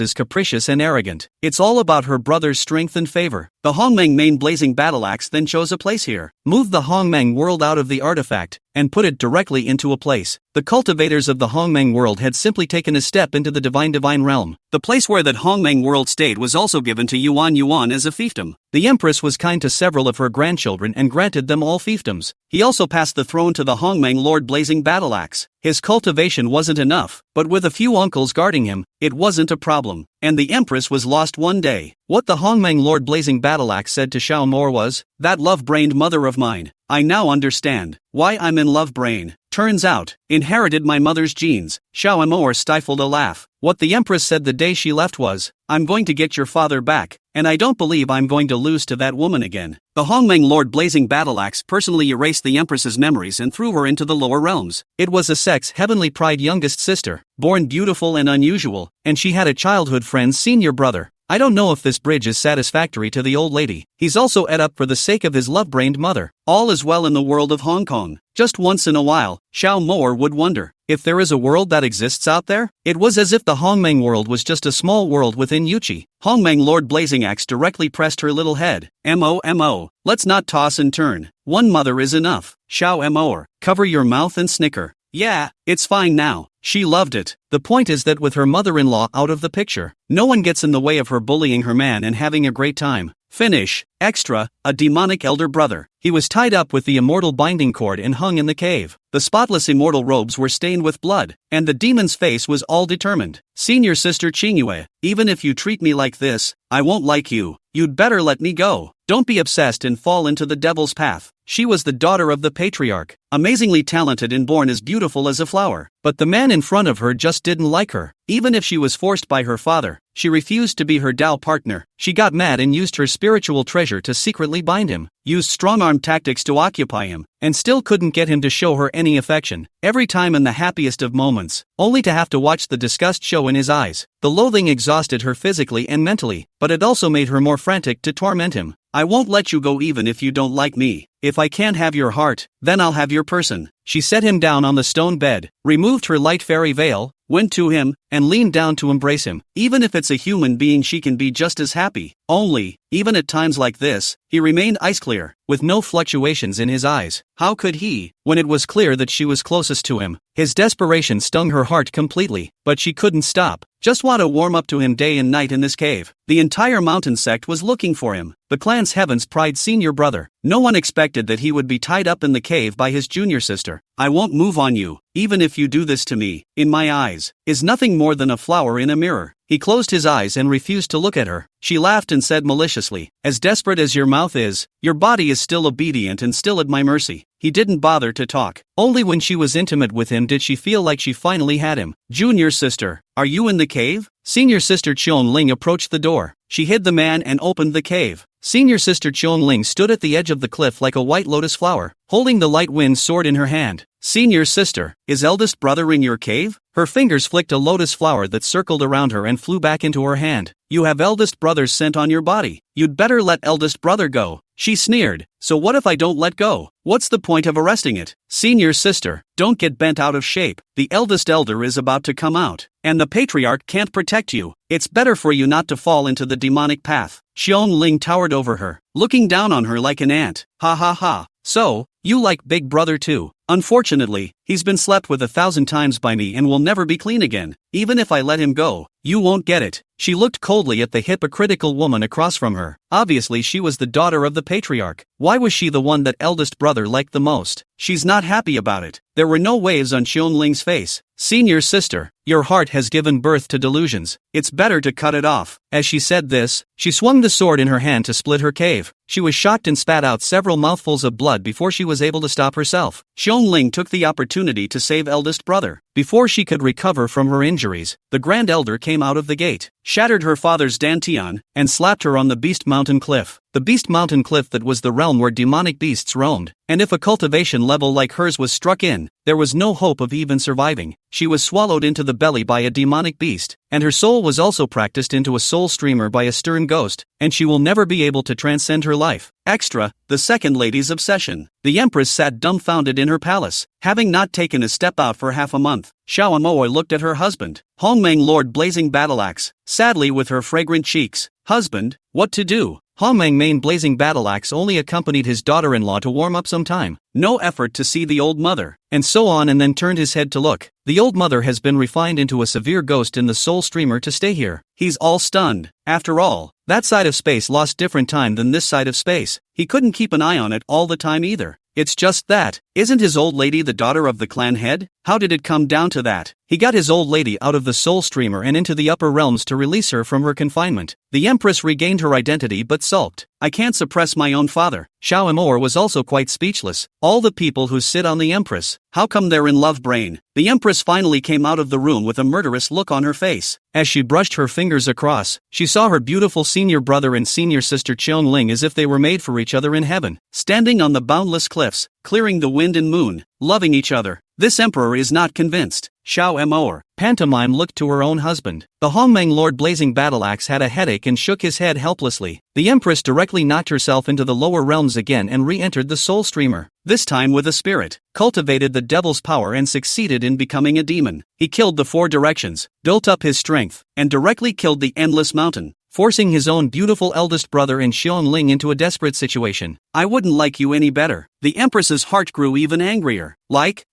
is capricious and arrogant. It's all about her brother's strength and favor. The Hongmeng main blazing battleaxe then chose a place here. Moved the Hongmeng world out of the artifact, and put it directly into a place. The cultivators of the Hongmeng world had simply taken a step into the divine realm. The place where that Hongmeng world stayed was also given to Yuan as a fiefdom. The Empress was kind to several of her grandchildren and granted them all fiefdoms. He also passed the throne to the Hongmeng Lord Blazing Battleaxe. His cultivation wasn't enough, but with a few uncles guarding him, it wasn't a problem. And the Empress was lost one day. What the Hongmeng Lord Blazing Battleaxe said to Xiao Mor was, "That love-brained mother of mine. I now understand why I'm in love brain." Turns out, inherited my mother's genes. Xiao Amor stifled a laugh. What the Empress said the day she left was, I'm going to get your father back, and I don't believe I'm going to lose to that woman again. The Hongmeng Lord Blazing Battleaxe personally erased the Empress's memories and threw her into the lower realms. It was a Sect's heavenly pride youngest sister, born beautiful and unusual, and she had a childhood friend's senior brother. I don't know if this bridge is satisfactory to the old lady. He's also ed up for the sake of his love-brained mother. All is well in the world of Hong Kong. Just once in a while, Xiao Moore would wonder if there is a world that exists out there. It was as if the Hongmeng world was just a small world within Yuchi. Hongmeng Lord Blazing Axe directly pressed her little head. Mo, let's not toss and turn. One mother is enough. Xiao Moore, cover your mouth and snicker. Yeah, it's fine now. She loved it. The point is that with her mother-in-law out of the picture, no one gets in the way of her bullying her man and having a great time. Finish. Extra, a demonic elder brother. He was tied up with the immortal binding cord and hung in the cave. The spotless immortal robes were stained with blood, and the demon's face was all determined. Senior sister Qingyue, even if you treat me like this, I won't like you. You'd better let me go. Don't be obsessed and fall into the devil's path. She was the daughter of the patriarch, amazingly talented and born as beautiful as a flower. But the man in front of her just didn't like her. Even if she was forced by her father, she refused to be her Dao partner. She got mad and used her spiritual treasure to secretly bind him, used strong-arm tactics to occupy him, and still couldn't get him to show her any affection. Every time in the happiest of moments, only to have to watch the disgust show in his eyes. The loathing exhausted her physically and mentally, but it also made her more frantic to torment him. I won't let you go even if you don't like me. If I can't have your heart, then I'll have your person. She set him down on the stone bed, removed her light fairy veil, went to him, and leaned down to embrace him. Even if it's a human being, she can be just as happy. Only, even at times like this, he remained ice clear, with no fluctuations in his eyes. How could he, when it was clear that she was closest to him? His desperation stung her heart completely, but she couldn't stop. Just want to warm up to him day and night in this cave. The entire mountain sect was looking for him, the clan's heaven's pride senior brother. No one expected that he would be tied up in the cave by his junior sister. I won't move on you, even if you do this to me. In my eyes, is nothing more than a flower in a mirror. He closed his eyes and refused to look at her. She laughed and said maliciously, as desperate as your mouth is, your body is still obedient and still at my mercy. He didn't bother to talk. Only when she was intimate with him did she feel like she finally had him. Junior sister, are you in the cave? Senior sister Qion Ling approached the door. She hid the man and opened the cave. Senior sister Qion Ling stood at the edge of the cliff like a white lotus flower, holding the light wind sword in her hand. Senior sister, is eldest brother in your cave? Her fingers flicked a lotus flower that circled around her and flew back into her hand. You have eldest brother's scent on your body. You'd better let eldest brother go. She sneered. So what if I don't let go? What's the point of arresting it? Senior sister, don't get bent out of shape. The eldest elder is about to come out, and the patriarch can't protect you. It's better for you not to fall into the demonic path. Xiong Ling towered over her, looking down on her like an ant. Ha ha ha. So, you like Big Brother too? Unfortunately, he's been slept with 1,000 times by me and will never be clean again. Even if I let him go, you won't get it. She looked coldly at the hypocritical woman across from her. Obviously she was the daughter of the patriarch. Why was she the one that eldest brother liked the most? She's not happy about it. There were no waves on Xion Ling's face. Senior sister, your heart has given birth to delusions. It's better to cut it off. As she said this, she swung the sword in her hand to split her cave. She was shocked and spat out several mouthfuls of blood before she was able to stop herself. Xion Ling took the opportunity to save eldest brother. Before she could recover from her injuries, the Grand Elder came out of the gate, shattered her father's dantian, and slapped her on the Beast Mountain Cliff. The Beast Mountain Cliff that was the realm where demonic beasts roamed, and if a cultivation level like hers was struck in, there was no hope of even surviving. She was swallowed into the belly by a demonic beast, and her soul was also practiced into a soul streamer by a stern ghost, and she will never be able to transcend her life. Extra, the second lady's obsession. The Empress sat dumbfounded in her palace, having not taken a step out for half a month. Xiao Amoy looked at her husband, Hongmeng Lord Blazing Battleaxe, sadly with her fragrant cheeks. Husband, what to do? Hongmeng Main Blazing Battleaxe only accompanied his daughter-in-law to warm up some time. No effort to see the old mother, and so on, and then turned his head to look. The old mother has been refined into a severe ghost in the soul streamer to stay here. He's all stunned. After all, that side of space lost different time than this side of space. He couldn't keep an eye on it all the time either. It's just that, isn't his old lady the daughter of the clan head? How did it come down to that? He got his old lady out of the soul streamer and into the upper realms to release her from her confinement. The Empress regained her identity but sulked. I can't suppress my own father. Xiao Amor was also quite speechless. All the people who sit on the Empress, how come they're in love brain? The Empress finally came out of the room with a murderous look on her face. As she brushed her fingers across, she saw her beautiful senior brother and senior sister Ling as if they were made for each other in heaven, standing on the boundless cliffs, clearing the wind and moon, loving each other. This emperor is not convinced. Xiao Amor. Pantomime looked to her own husband. The Hongmeng Lord Blazing Battleaxe had a headache and shook his head helplessly. The Empress directly knocked herself into the lower realms again and re-entered the soul streamer. This time with a spirit, cultivated the devil's power and succeeded in becoming a demon. He killed the four directions, built up his strength, and directly killed the endless mountain, forcing his own beautiful eldest brother and Ling into a desperate situation. I wouldn't like you any better. The Empress's heart grew even angrier.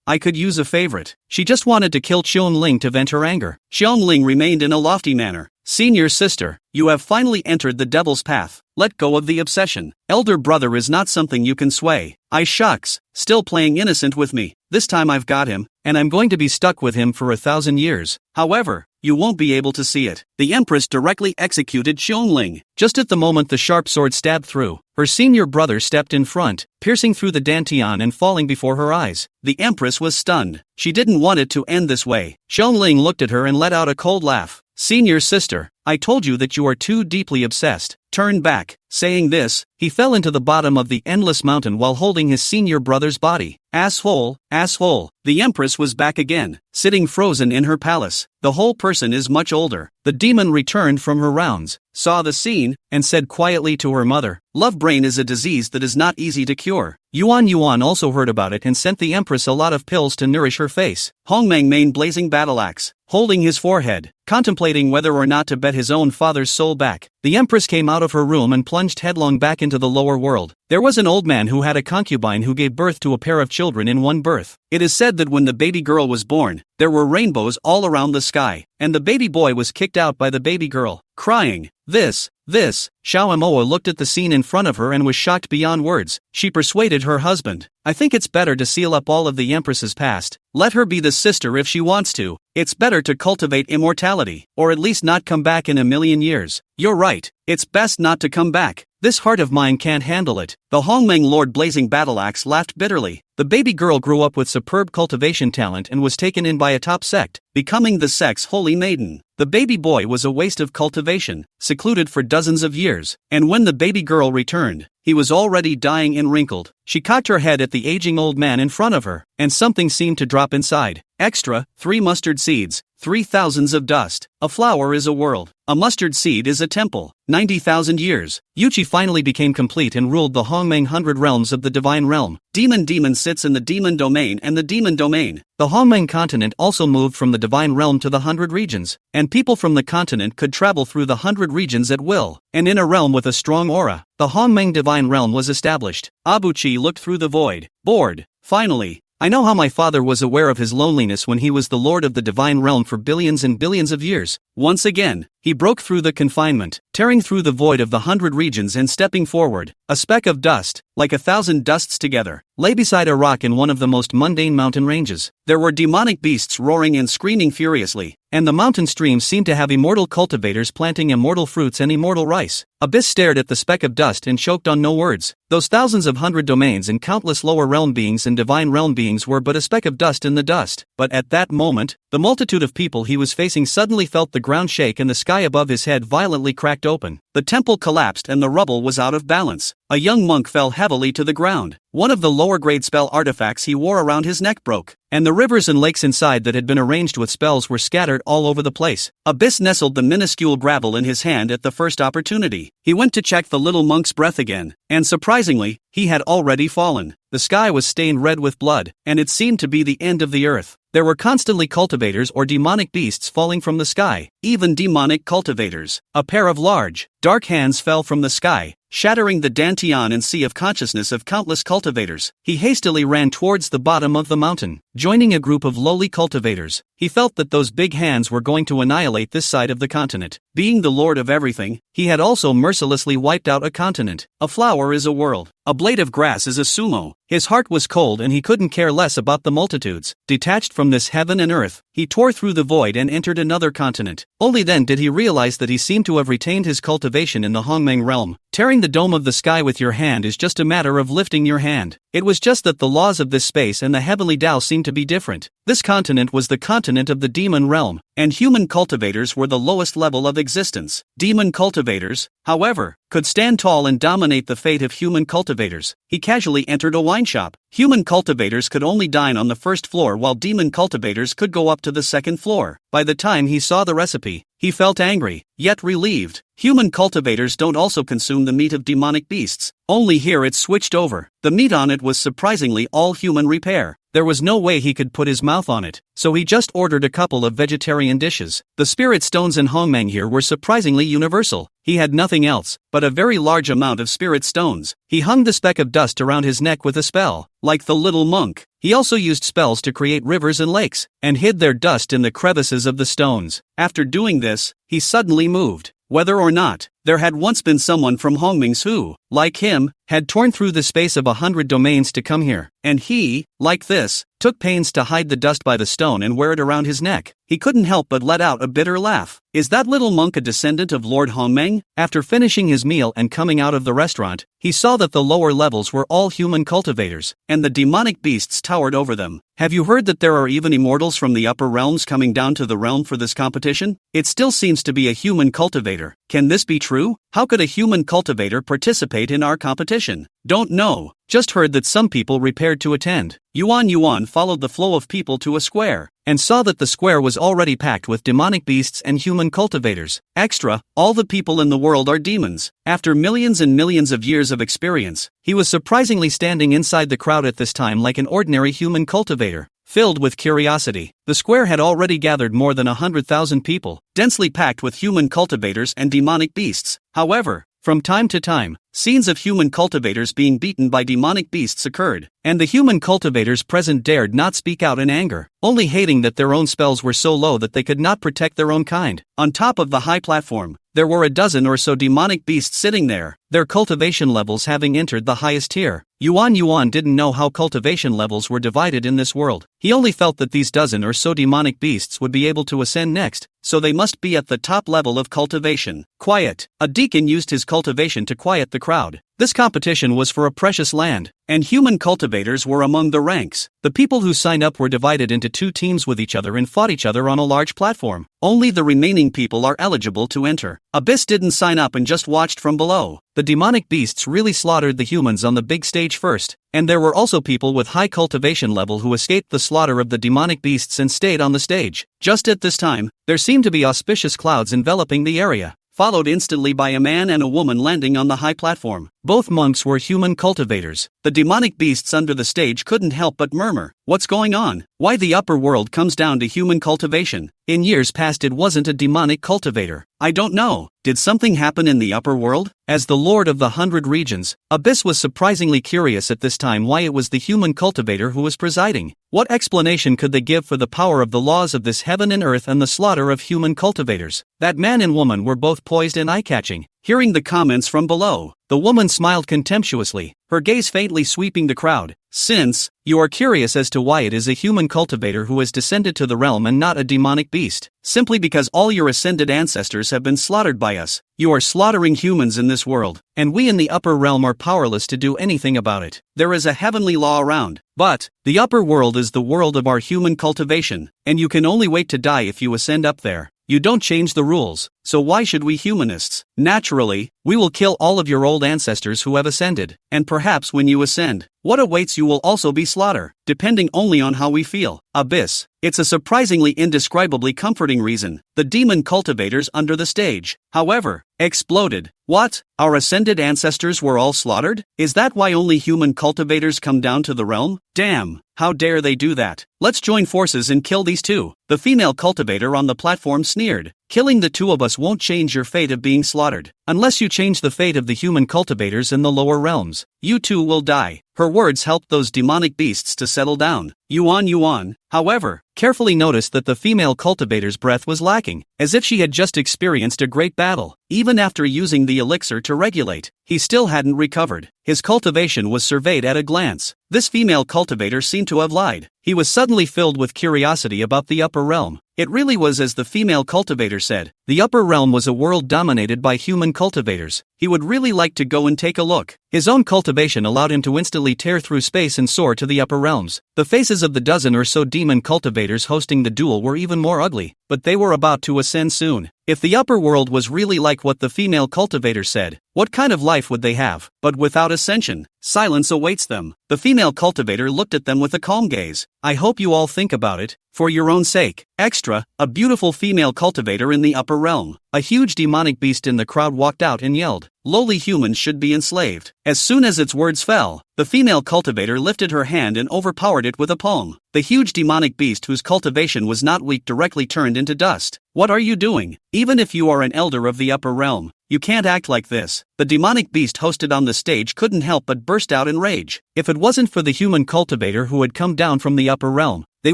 I could use a favorite. She just wanted to kill Ling to vent her anger. Ling remained in a lofty manner. Senior sister, you have finally entered the devil's path. Let go of the obsession. Elder brother is not something you can sway. Shucks, still playing innocent with me. This time I've got him, and I'm going to be stuck with him for 1,000 years. However, you won't be able to see it. The Empress directly executed Ling. Just at the moment the sharp sword stabbed through, her senior brother stepped in front, piercing through the dantian and falling before her eyes. The Empress was stunned. She didn't want it to end this way. Ling looked at her and let out a cold laugh. Senior sister, I told you that you are too deeply obsessed. Turn back. Saying this, he fell into the bottom of the endless mountain while holding his senior brother's body. Asshole, asshole. The Empress was back again, sitting frozen in her palace. The whole person is much older. The demon returned from her rounds, saw the scene, and said quietly to her mother, love brain is a disease that is not easy to cure. Yuan also heard about it and sent the Empress a lot of pills to nourish her face. Hongmeng Main Blazing Battleaxe, holding his forehead, contemplating whether or not to bet his own father's soul back. The Empress came out of her room and plunged headlong back into the lower world. There was an old man who had a concubine who gave birth to a pair of children in one birth. It is said that when the baby girl was born, there were rainbows all around the sky, and the baby boy was kicked out by the baby girl, crying, this. Xiao Amoa looked at the scene in front of her and was shocked beyond words. She persuaded her husband, I think it's better to seal up all of the Empress's past. Let her be the sister if she wants to. It's better to cultivate immortality, or at least not come back in 1,000,000 years. You're right, it's best not to come back. This heart of mine can't handle it. The Hongmeng Lord Blazing Battleaxe laughed bitterly. The baby girl grew up with superb cultivation talent and was taken in by a top sect, becoming the sect's holy maiden. The baby boy was a waste of cultivation, secluded for dozens of years, and when the baby girl returned, he was already dying and wrinkled. She cocked her head at the aging old man in front of her, and something seemed to drop inside. Extra, 3 mustard seeds, 3,000s of dust. A flower is a world. A mustard seed is a temple. 90,000 years. Yuchi finally became complete and ruled the Hongmeng 100 realms of the divine realm. Demon sits in the demon domain and the demon domain. The Hongmeng continent also moved from the divine realm to the 100 regions, and people from the continent could travel through the 100 regions at will, and in a realm with a strong aura, the Hongmeng divine realm was established. Abuchi looked through the void, bored. Finally, I know how my father was aware of his loneliness when he was the lord of the divine realm for billions and billions of years. Once again, he broke through the confinement, tearing through the void of the 100 regions and stepping forward. A speck of dust, like 1,000 dusts together, lay beside a rock in one of the most mundane mountain ranges. There were demonic beasts roaring and screaming furiously, and the mountain streams seemed to have immortal cultivators planting immortal fruits and immortal rice. Abyss stared at the speck of dust and choked on no words. Those thousands of 100 domains and countless lower realm beings and divine realm beings were but a speck of dust in the dust. But at that moment, the multitude of people he was facing suddenly felt the ground shake and the sky above his head violently cracked open. The temple collapsed and the rubble was out of balance. A young monk fell heavily to the ground. One of the lower-grade spell artifacts he wore around his neck broke, and the rivers and lakes inside that had been arranged with spells were scattered all over the place. Abyss nestled the minuscule gravel in his hand at the first opportunity. He went to check the little monk's breath again, and surprisingly, he had already fallen. The sky was stained red with blood, and it seemed to be the end of the earth. There were constantly cultivators or demonic beasts falling from the sky, even demonic cultivators. A pair of large, dark hands fell from the sky, shattering the dantian and sea of consciousness of countless cultivators. He hastily ran towards the bottom of the mountain, joining a group of lowly cultivators. He felt that those big hands were going to annihilate this side of the continent. Being the lord of everything, he had also mercilessly wiped out a continent. A flower is a world. A blade of grass is a sumo. His heart was cold and he couldn't care less about the multitudes. Detached from this heaven and earth, he tore through the void and entered another continent. Only then did he realize that he seemed to have retained his cultivation in the Hongmeng realm. Tearing the dome of the sky with your hand is just a matter of lifting your hand. It was just that the laws of this space and the heavenly Tao seemed to be different. This continent was the continent of the demon realm, and human cultivators were the lowest level of existence. Demon cultivators, however, could stand tall and dominate the fate of human cultivators. He casually entered a wine shop. Human cultivators could only dine on the first floor while demon cultivators could go up to the second floor. By the time he saw the recipe, he felt angry, yet relieved. Human cultivators don't also consume the meat of demonic beasts. Only here it's switched over. The meat on it was surprisingly all human repair. There was no way he could put his mouth on it, so he just ordered a couple of vegetarian dishes. The spirit stones in Hongmeng here were surprisingly universal. He had nothing else but a very large amount of spirit stones. He hung the speck of dust around his neck with a spell, like the little monk. He also used spells to create rivers and lakes, and hid their dust in the crevices of the stones. After doing this, he suddenly moved. Whether or not, there had once been someone from Hongmeng's who, like him, had torn through the space of 100 domains to come here, and he, like this, took pains to hide the dust by the stone and wear it around his neck. He couldn't help but let out a bitter laugh. Is that little monk a descendant of Lord Hongmeng? After finishing his meal and coming out of the restaurant, he saw that the lower levels were all human cultivators, and the demonic beasts towered over them. Have you heard that there are even immortals from the upper realms coming down to the realm for this competition? It still seems to be a human cultivator. Can this be true? How could a human cultivator participate in our competition? Don't know. Just heard that some people repaired to attend. Yuan followed the flow of people to a square, and saw that the square was already packed with demonic beasts and human cultivators. Extra, all the people in the world are demons. After millions and millions of years of experience, he was surprisingly standing inside the crowd at this time like an ordinary human cultivator. Filled with curiosity, the square had already gathered more than 100,000 people, densely packed with human cultivators and demonic beasts. However, from time to time, scenes of human cultivators being beaten by demonic beasts occurred, and the human cultivators present dared not speak out in anger, only hating that their own spells were so low that they could not protect their own kind. On top of the high platform, there were a dozen or so demonic beasts sitting there, their cultivation levels having entered the highest tier. Yuan didn't know how cultivation levels were divided in this world. He only felt that these dozen or so demonic beasts would be able to ascend next, so they must be at the top level of cultivation. Quiet. A deacon used his cultivation to quiet the crowd. This competition was for a precious land, and human cultivators were among the ranks. The people who signed up were divided into two teams with each other and fought each other on a large platform. Only the remaining people are eligible to enter. Abyss didn't sign up and just watched from below. The demonic beasts really slaughtered the humans on the big stage first, and there were also people with high cultivation level who escaped the slaughter of the demonic beasts and stayed on the stage. Just at this time, there seemed to be auspicious clouds enveloping the area, followed instantly by a man and a woman landing on the high platform. Both monks were human cultivators. The demonic beasts under the stage couldn't help but murmur, "What's going on? Why the upper world comes down to human cultivation? In years past it wasn't a demonic cultivator. I don't know. Did something happen in the upper world?" As the lord of the 100 regions, Abyss was surprisingly curious at this time why it was the human cultivator who was presiding. What explanation could they give for the power of the laws of this heaven and earth and the slaughter of human cultivators? That man and woman were both poised and eye-catching. Hearing the comments from below, the woman smiled contemptuously, her gaze faintly sweeping the crowd. "Since you are curious as to why it is a human cultivator who has descended to the realm and not a demonic beast, simply because all your ascended ancestors have been slaughtered by us, you are slaughtering humans in this world, and we in the upper realm are powerless to do anything about it. There is a heavenly law around, but the upper world is the world of our human cultivation, and you can only wait to die if you ascend up there. You don't change the rules, so why should we humanists? Naturally, we will kill all of your old ancestors who have ascended, and perhaps when you ascend, what awaits you will also be slaughter, depending only on how we feel." Abyss. It's a surprisingly indescribably comforting reason. The demon cultivators under the stage, however, exploded. What? Our ascended ancestors were all slaughtered? Is that why only human cultivators come down to the realm? Damn, how dare they do that? Let's join forces and kill these two. The female cultivator on the platform sneered. Killing the two of us won't change your fate of being slaughtered. Unless you change the fate of the human cultivators in the lower realms, you too will die. Her words helped those demonic beasts to settle down. Yuan, however, carefully noticed that the female cultivator's breath was lacking, as if she had just experienced a great battle. Even after using the elixir to regulate, he still hadn't recovered. His cultivation was surveyed at a glance. This female cultivator seemed to have lied. He was suddenly filled with curiosity about the upper realm. It really was as the female cultivator said. The upper realm was a world dominated by human cultivators. He would really like to go and take a look. His own cultivation allowed him to instantly tear through space and soar to the upper realms. The faces of the dozen or so demon cultivators hosting the duel were even more ugly, but they were about to ascend soon. If the upper world was really like what the female cultivator said, what kind of life would they have? But without ascension, silence awaits them. The female cultivator looked at them with a calm gaze. I hope you all think about it, for your own sake. Extra, a beautiful female cultivator in the upper realm. A huge demonic beast in the crowd walked out and yelled, lowly humans should be enslaved. As soon as its words fell, the female cultivator lifted her hand and overpowered it with a palm. The huge demonic beast whose cultivation was not weak directly turned into dust. What are you doing? Even if you are an elder of the upper realm, you can't act like this. The demonic beast hosted on the stage couldn't help but burst out in rage. If it wasn't for the human cultivator who had come down from the upper realm, they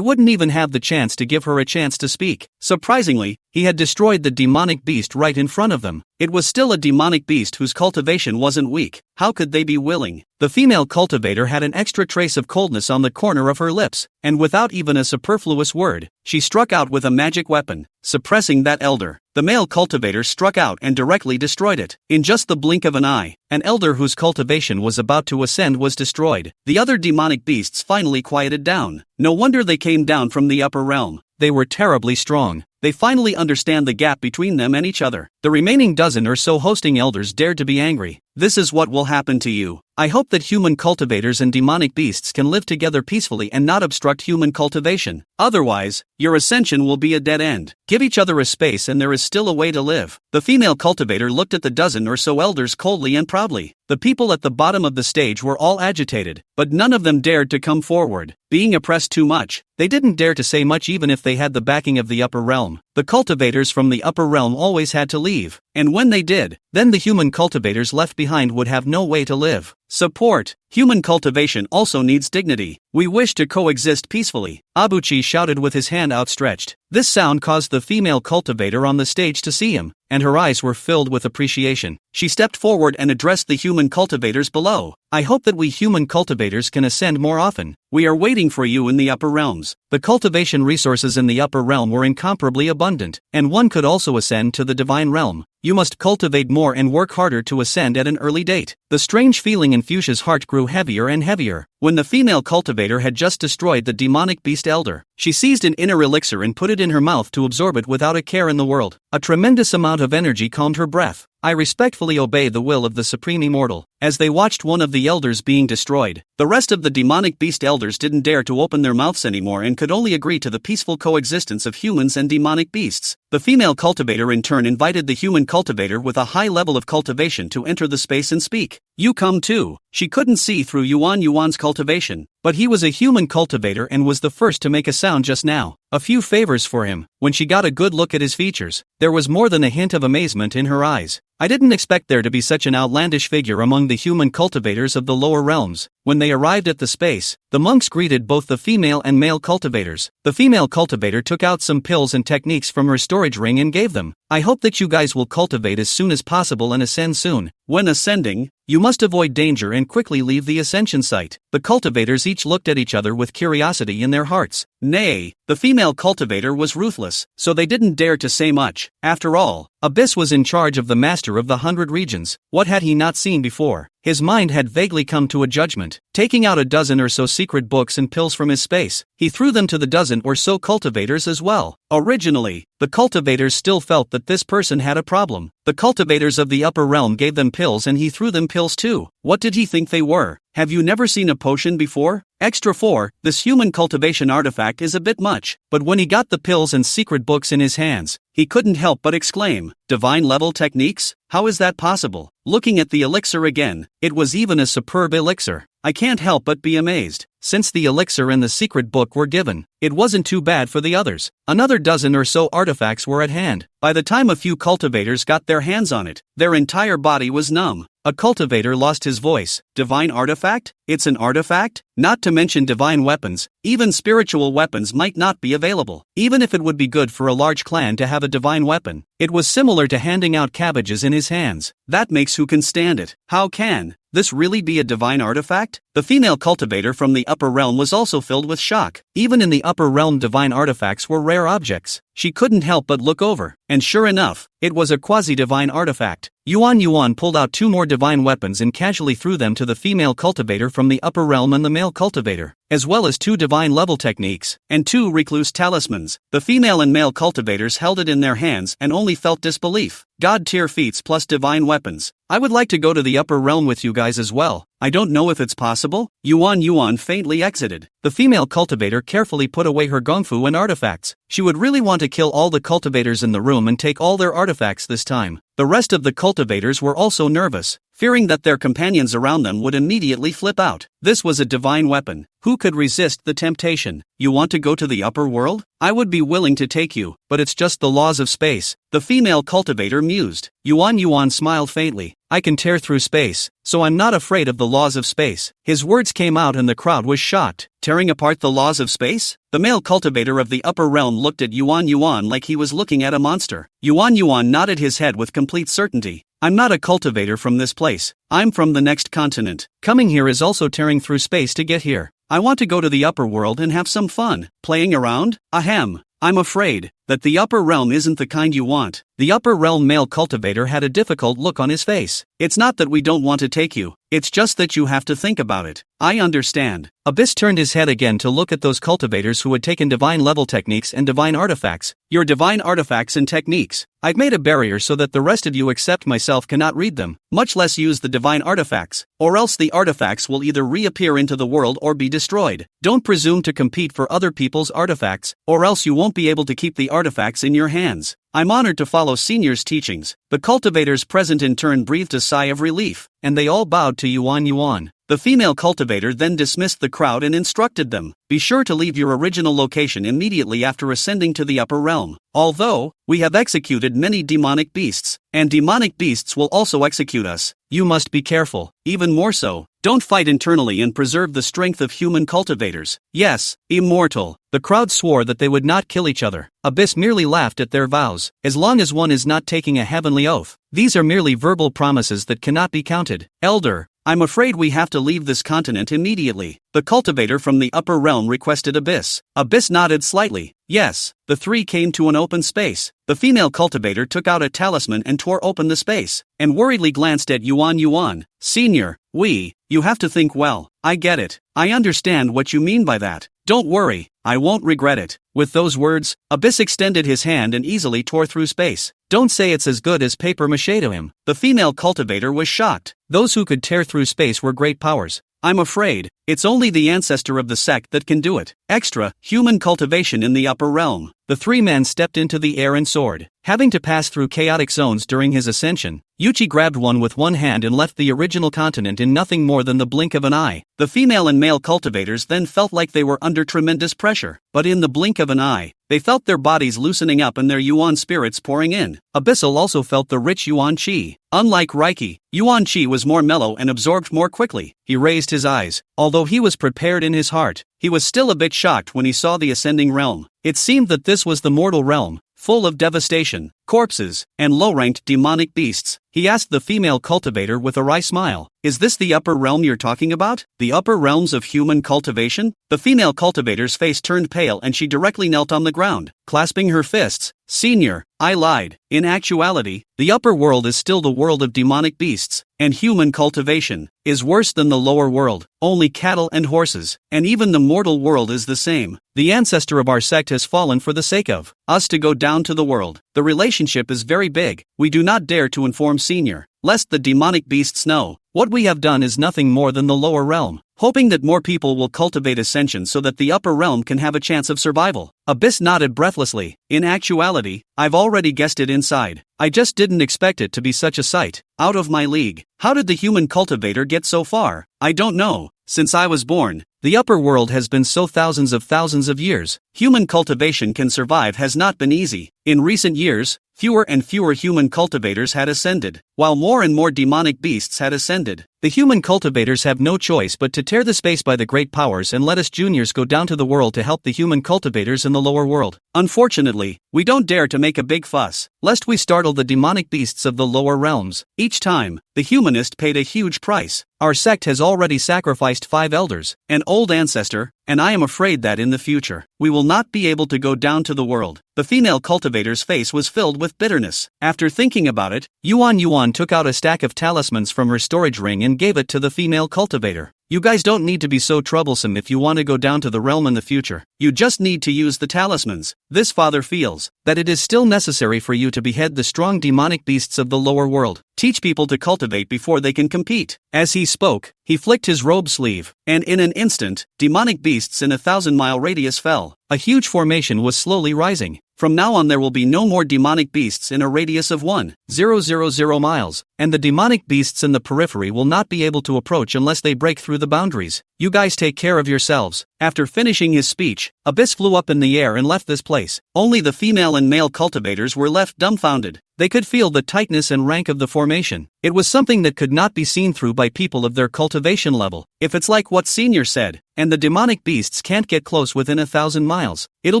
wouldn't even have the chance to give her a chance to speak. Surprisingly, he had destroyed the demonic beast right in front of them. It was still a demonic beast whose cultivation wasn't weak. How could they be willing? The female cultivator had an extra trace of coldness on the corner of her lips, and without even a superfluous word, she struck out with a magic weapon, suppressing that elder. The male cultivator struck out and directly destroyed it. In just the blink of an eye, an elder whose cultivation was about to ascend was destroyed. The other demonic beasts finally quieted down. No wonder they came down from the upper realm. They were terribly strong. They finally understand the gap between them and each other. The remaining dozen or so hosting elders dared to be angry. This is what will happen to you. I hope that human cultivators and demonic beasts can live together peacefully and not obstruct human cultivation. Otherwise, your ascension will be a dead end. Give each other a space and there is still a way to live. The female cultivator looked at the dozen or so elders coldly and proudly. The people at the bottom of the stage were all agitated, but none of them dared to come forward. Being oppressed too much, they didn't dare to say much even if they had the backing of the upper realm. The cultivators from the upper realm always had to leave, and when they did, then the human cultivators left behind would have no way to live. Support. Human cultivation also needs dignity. We wish to coexist peacefully, Abuchi shouted with his hand outstretched. This sound caused the female cultivator on the stage to see him, and her eyes were filled with appreciation. She stepped forward and addressed the human cultivators below. I hope that we human cultivators can ascend more often. We are waiting for you in the upper realms. The cultivation resources in the upper realm were incomparably abundant, and one could also ascend to the divine realm. You must cultivate more and work harder to ascend at an early date. The strange feeling in Fuchsia's heart grew heavier and heavier. When the female cultivator had just destroyed the demonic beast elder, she seized an inner elixir and put it in her mouth to absorb it without a care in the world. A tremendous amount of energy calmed her breath. I respectfully obey the will of the Supreme Immortal. As they watched one of the elders being destroyed, the rest of the demonic beast elders didn't dare to open their mouths anymore and could only agree to the peaceful coexistence of humans and demonic beasts. The female cultivator in turn invited the human cultivator with a high level of cultivation to enter the space and speak. You come too. She couldn't see through Yuan's cultivation, but he was a human cultivator and was the first to make a sound just now. A few favors for him. When she got a good look at his features, there was more than a hint of amazement in her eyes. I didn't expect there to be such an outlandish figure among the human cultivators of the lower realms. When they arrived at the space, the monks greeted both the female and male cultivators. The female cultivator took out some pills and techniques from her storage ring and gave them. I hope that you guys will cultivate as soon as possible and ascend soon. When ascending, you must avoid danger and quickly leave the ascension site. The cultivators each looked at each other with curiosity in their hearts. Nay, the female cultivator was ruthless, so they didn't dare to say much. After all, Abyss was in charge of the master of the 100 regions. What had he not seen before? His mind had vaguely come to a judgment. Taking out a dozen or so secret books and pills from his space, he threw them to the dozen or so cultivators as well. Originally, the cultivators still felt that this person had a problem. The cultivators of the upper realm gave them pills and he threw them pills too. What did he think they were? Have you never seen a potion before? Extra 4, this human cultivation artifact is a bit much, but when he got the pills and secret books in his hands, he couldn't help but exclaim, divine level techniques? How is that possible? looking at the elixir again. It was even a superb elixir. I can't help but be amazed. Since the elixir and the secret book were given, it wasn't too bad for the others. Another dozen or so artifacts were at hand. By the time a few cultivators got their hands on it, their entire body was numb. A cultivator lost his voice. Divine artifact? It's an artifact? Not to mention divine weapons. Even spiritual weapons might not be available. Even if it would be good for a large clan to have a divine weapon, it was similar to handing out cabbages in his hands. That makes who can stand it. How can this really be a divine artifact? The female cultivator from the upper realm was also filled with shock. Even in the upper realm, divine artifacts were rare objects. She couldn't help but look over, and sure enough, it was a quasi-divine artifact. Yuan pulled out 2 more divine weapons and casually threw them to the female cultivator from the upper realm and the male cultivator, as well as 2 divine level techniques, and 2 recluse talismans. The female and male cultivators held it in their hands and only felt disbelief. God tier feats plus divine weapons. I would like to go to the upper realm with you guys as well. I don't know if it's possible. Yuan faintly exited. The female cultivator carefully put away her gongfu and artifacts. She would really want to kill all the cultivators in the room and take all their artifacts this time. The rest of the cultivators were also nervous, fearing that their companions around them would immediately flip out. This was a divine weapon. Who could resist the temptation? You want to go to the upper world? I would be willing to take you, but it's just the laws of space. The female cultivator mused. Yuan smiled faintly. I can tear through space, so I'm not afraid of the laws of space. His words came out and the crowd was shocked. Tearing apart the laws of space? The male cultivator of the upper realm looked at Yuan like he was looking at a monster. Yuan nodded his head with complete certainty. I'm not a cultivator from this place. I'm from the next continent. Coming here is also tearing through space to get here. I want to go to the upper world and have some fun. Playing around? Ahem. I'm afraid that the upper realm isn't the kind you want. The upper realm male cultivator had a difficult look on his face. It's not that we don't want to take you. It's just that you have to think about it. I understand. Abyss turned his head again to look at those cultivators who had taken divine level techniques and divine artifacts. Your divine artifacts and techniques. I've made a barrier so that the rest of you except myself cannot read them, much less use the divine artifacts, or else the artifacts will either reappear into the world or be destroyed. Don't presume to compete for other people's artifacts, or else you won't be able to keep the artifacts in your hands. I'm honored to follow Senior's teachings. The cultivators present in turn breathed a sigh of relief, and they all bowed to Yuan. The female cultivator then dismissed the crowd and instructed them, be sure to leave your original location immediately after ascending to the upper realm. Although, we have executed many demonic beasts, and demonic beasts will also execute us, you must be careful. Even more so, don't fight internally and preserve the strength of human cultivators. Yes, immortal. The crowd swore that they would not kill each other. Abyss merely laughed at their vows. As long as one is not taking a heavenly oath, these are merely verbal promises that cannot be counted. Elder, I'm afraid we have to leave this continent immediately. The cultivator from the upper realm requested Abyss. Abyss nodded slightly. Yes. The 3 came to an open space. The female cultivator took out a talisman and tore open the space, and worriedly glanced at Yuan. Senior, you have to think well. I get it. I understand what you mean by that. Don't worry, I won't regret it. With those words, Abyss extended his hand and easily tore through space. Don't say it's as good as paper mache to him. The female cultivator was shocked. Those who could tear through space were great powers. I'm afraid, it's only the ancestor of the sect that can do it. Extra, human cultivation in the upper realm. The 3 men stepped into the air and soared. Having to pass through chaotic zones during his ascension, Yuchi grabbed one with one hand and left the original continent in nothing more than the blink of an eye. The female and male cultivators then felt like they were under tremendous pressure, but in the blink of an eye, they felt their bodies loosening up and their Yuan spirits pouring in. Abyssal also felt the rich Yuan chi. Unlike Reiki, Yuan chi was more mellow and absorbed more quickly. He raised his eyes. Although he was prepared in his heart, he was still a bit shocked when he saw the ascending realm. It seemed that this was the mortal realm, full of devastation, corpses, and low-ranked demonic beasts. He asked the female cultivator with a wry smile, is this the upper realm you're talking about? The upper realms of human cultivation? The female cultivator's face turned pale and she directly knelt on the ground, clasping her fists. Senior, I lied. In actuality, the upper world is still the world of demonic beasts, and human cultivation is worse than the lower world, only cattle and horses, and even the mortal world is the same. The ancestor of our sect has fallen for the sake of us to go down to the world. The relationship is very big. We do not dare to inform Senior, lest the demonic beasts know. What we have done is nothing more than the lower realm. hoping that more people will cultivate ascension so that the upper realm can have a chance of survival. Abyss nodded breathlessly. In actuality, I've already guessed it inside. I just didn't expect it to be such a sight. Out of my league. How did the human cultivator get so far? I don't know. Since I was born, the upper world has been so thousands of years. Human cultivation can survive has not been easy. In recent years, fewer and fewer human cultivators had ascended, while more and more demonic beasts had ascended. The human cultivators have no choice but to tear the space by the great powers and let us juniors go down to the world to help the human cultivators in the lower world. Unfortunately, we don't dare to make a big fuss, lest we startle the demonic beasts of the lower realms. Each time, the humanist paid a huge price. Our sect has already sacrificed 5 elders, an old ancestor, and I am afraid that in the future, we will not be able to go down to the world. The female cultivator's face was filled with bitterness. After thinking about it, Yuan took out a stack of talismans from her storage ring and gave it to the female cultivator. You guys don't need to be so troublesome if you want to go down to the realm in the future. You just need to use the talismans. This father feels that it is still necessary for you to behead the strong demonic beasts of the lower world. Teach people to cultivate before they can compete. As he spoke, he flicked his robe sleeve, and in an instant, demonic beasts in a 1,000-mile radius fell. A huge formation was slowly rising. From now on there will be no more demonic beasts in a radius of 1,000 miles, and the demonic beasts in the periphery will not be able to approach unless they break through the boundaries. You guys take care of yourselves. After finishing his speech, Abyss flew up in the air and left this place. Only the female and male cultivators were left dumbfounded. They could feel the tightness and rank of the formation. It was something that could not be seen through by people of their cultivation level. If it's like what Senior said, and the demonic beasts can't get close within 1,000 miles, it'll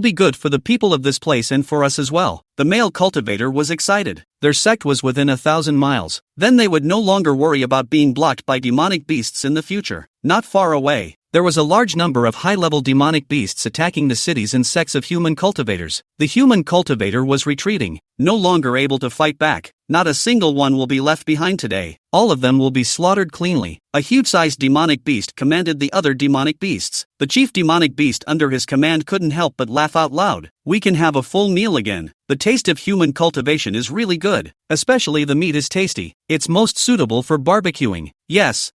be good for the people of this place and for us as well. The male cultivator was excited. Their sect was within 1,000 miles. Then they would no longer worry about being blocked by demonic beasts in the future. Not far away, there was a large number of high-level demonic beasts attacking the cities and sects of human cultivators. The human cultivator was retreating, no longer able to fight back. Not a single one will be left behind today. All of them will be slaughtered cleanly. A huge-sized demonic beast commanded the other demonic beasts. The chief demonic beast under his command couldn't help but laugh out loud. We can have a full meal again. The taste of human cultivation is really good. Especially the meat is tasty. It's most suitable for barbecuing. Yes,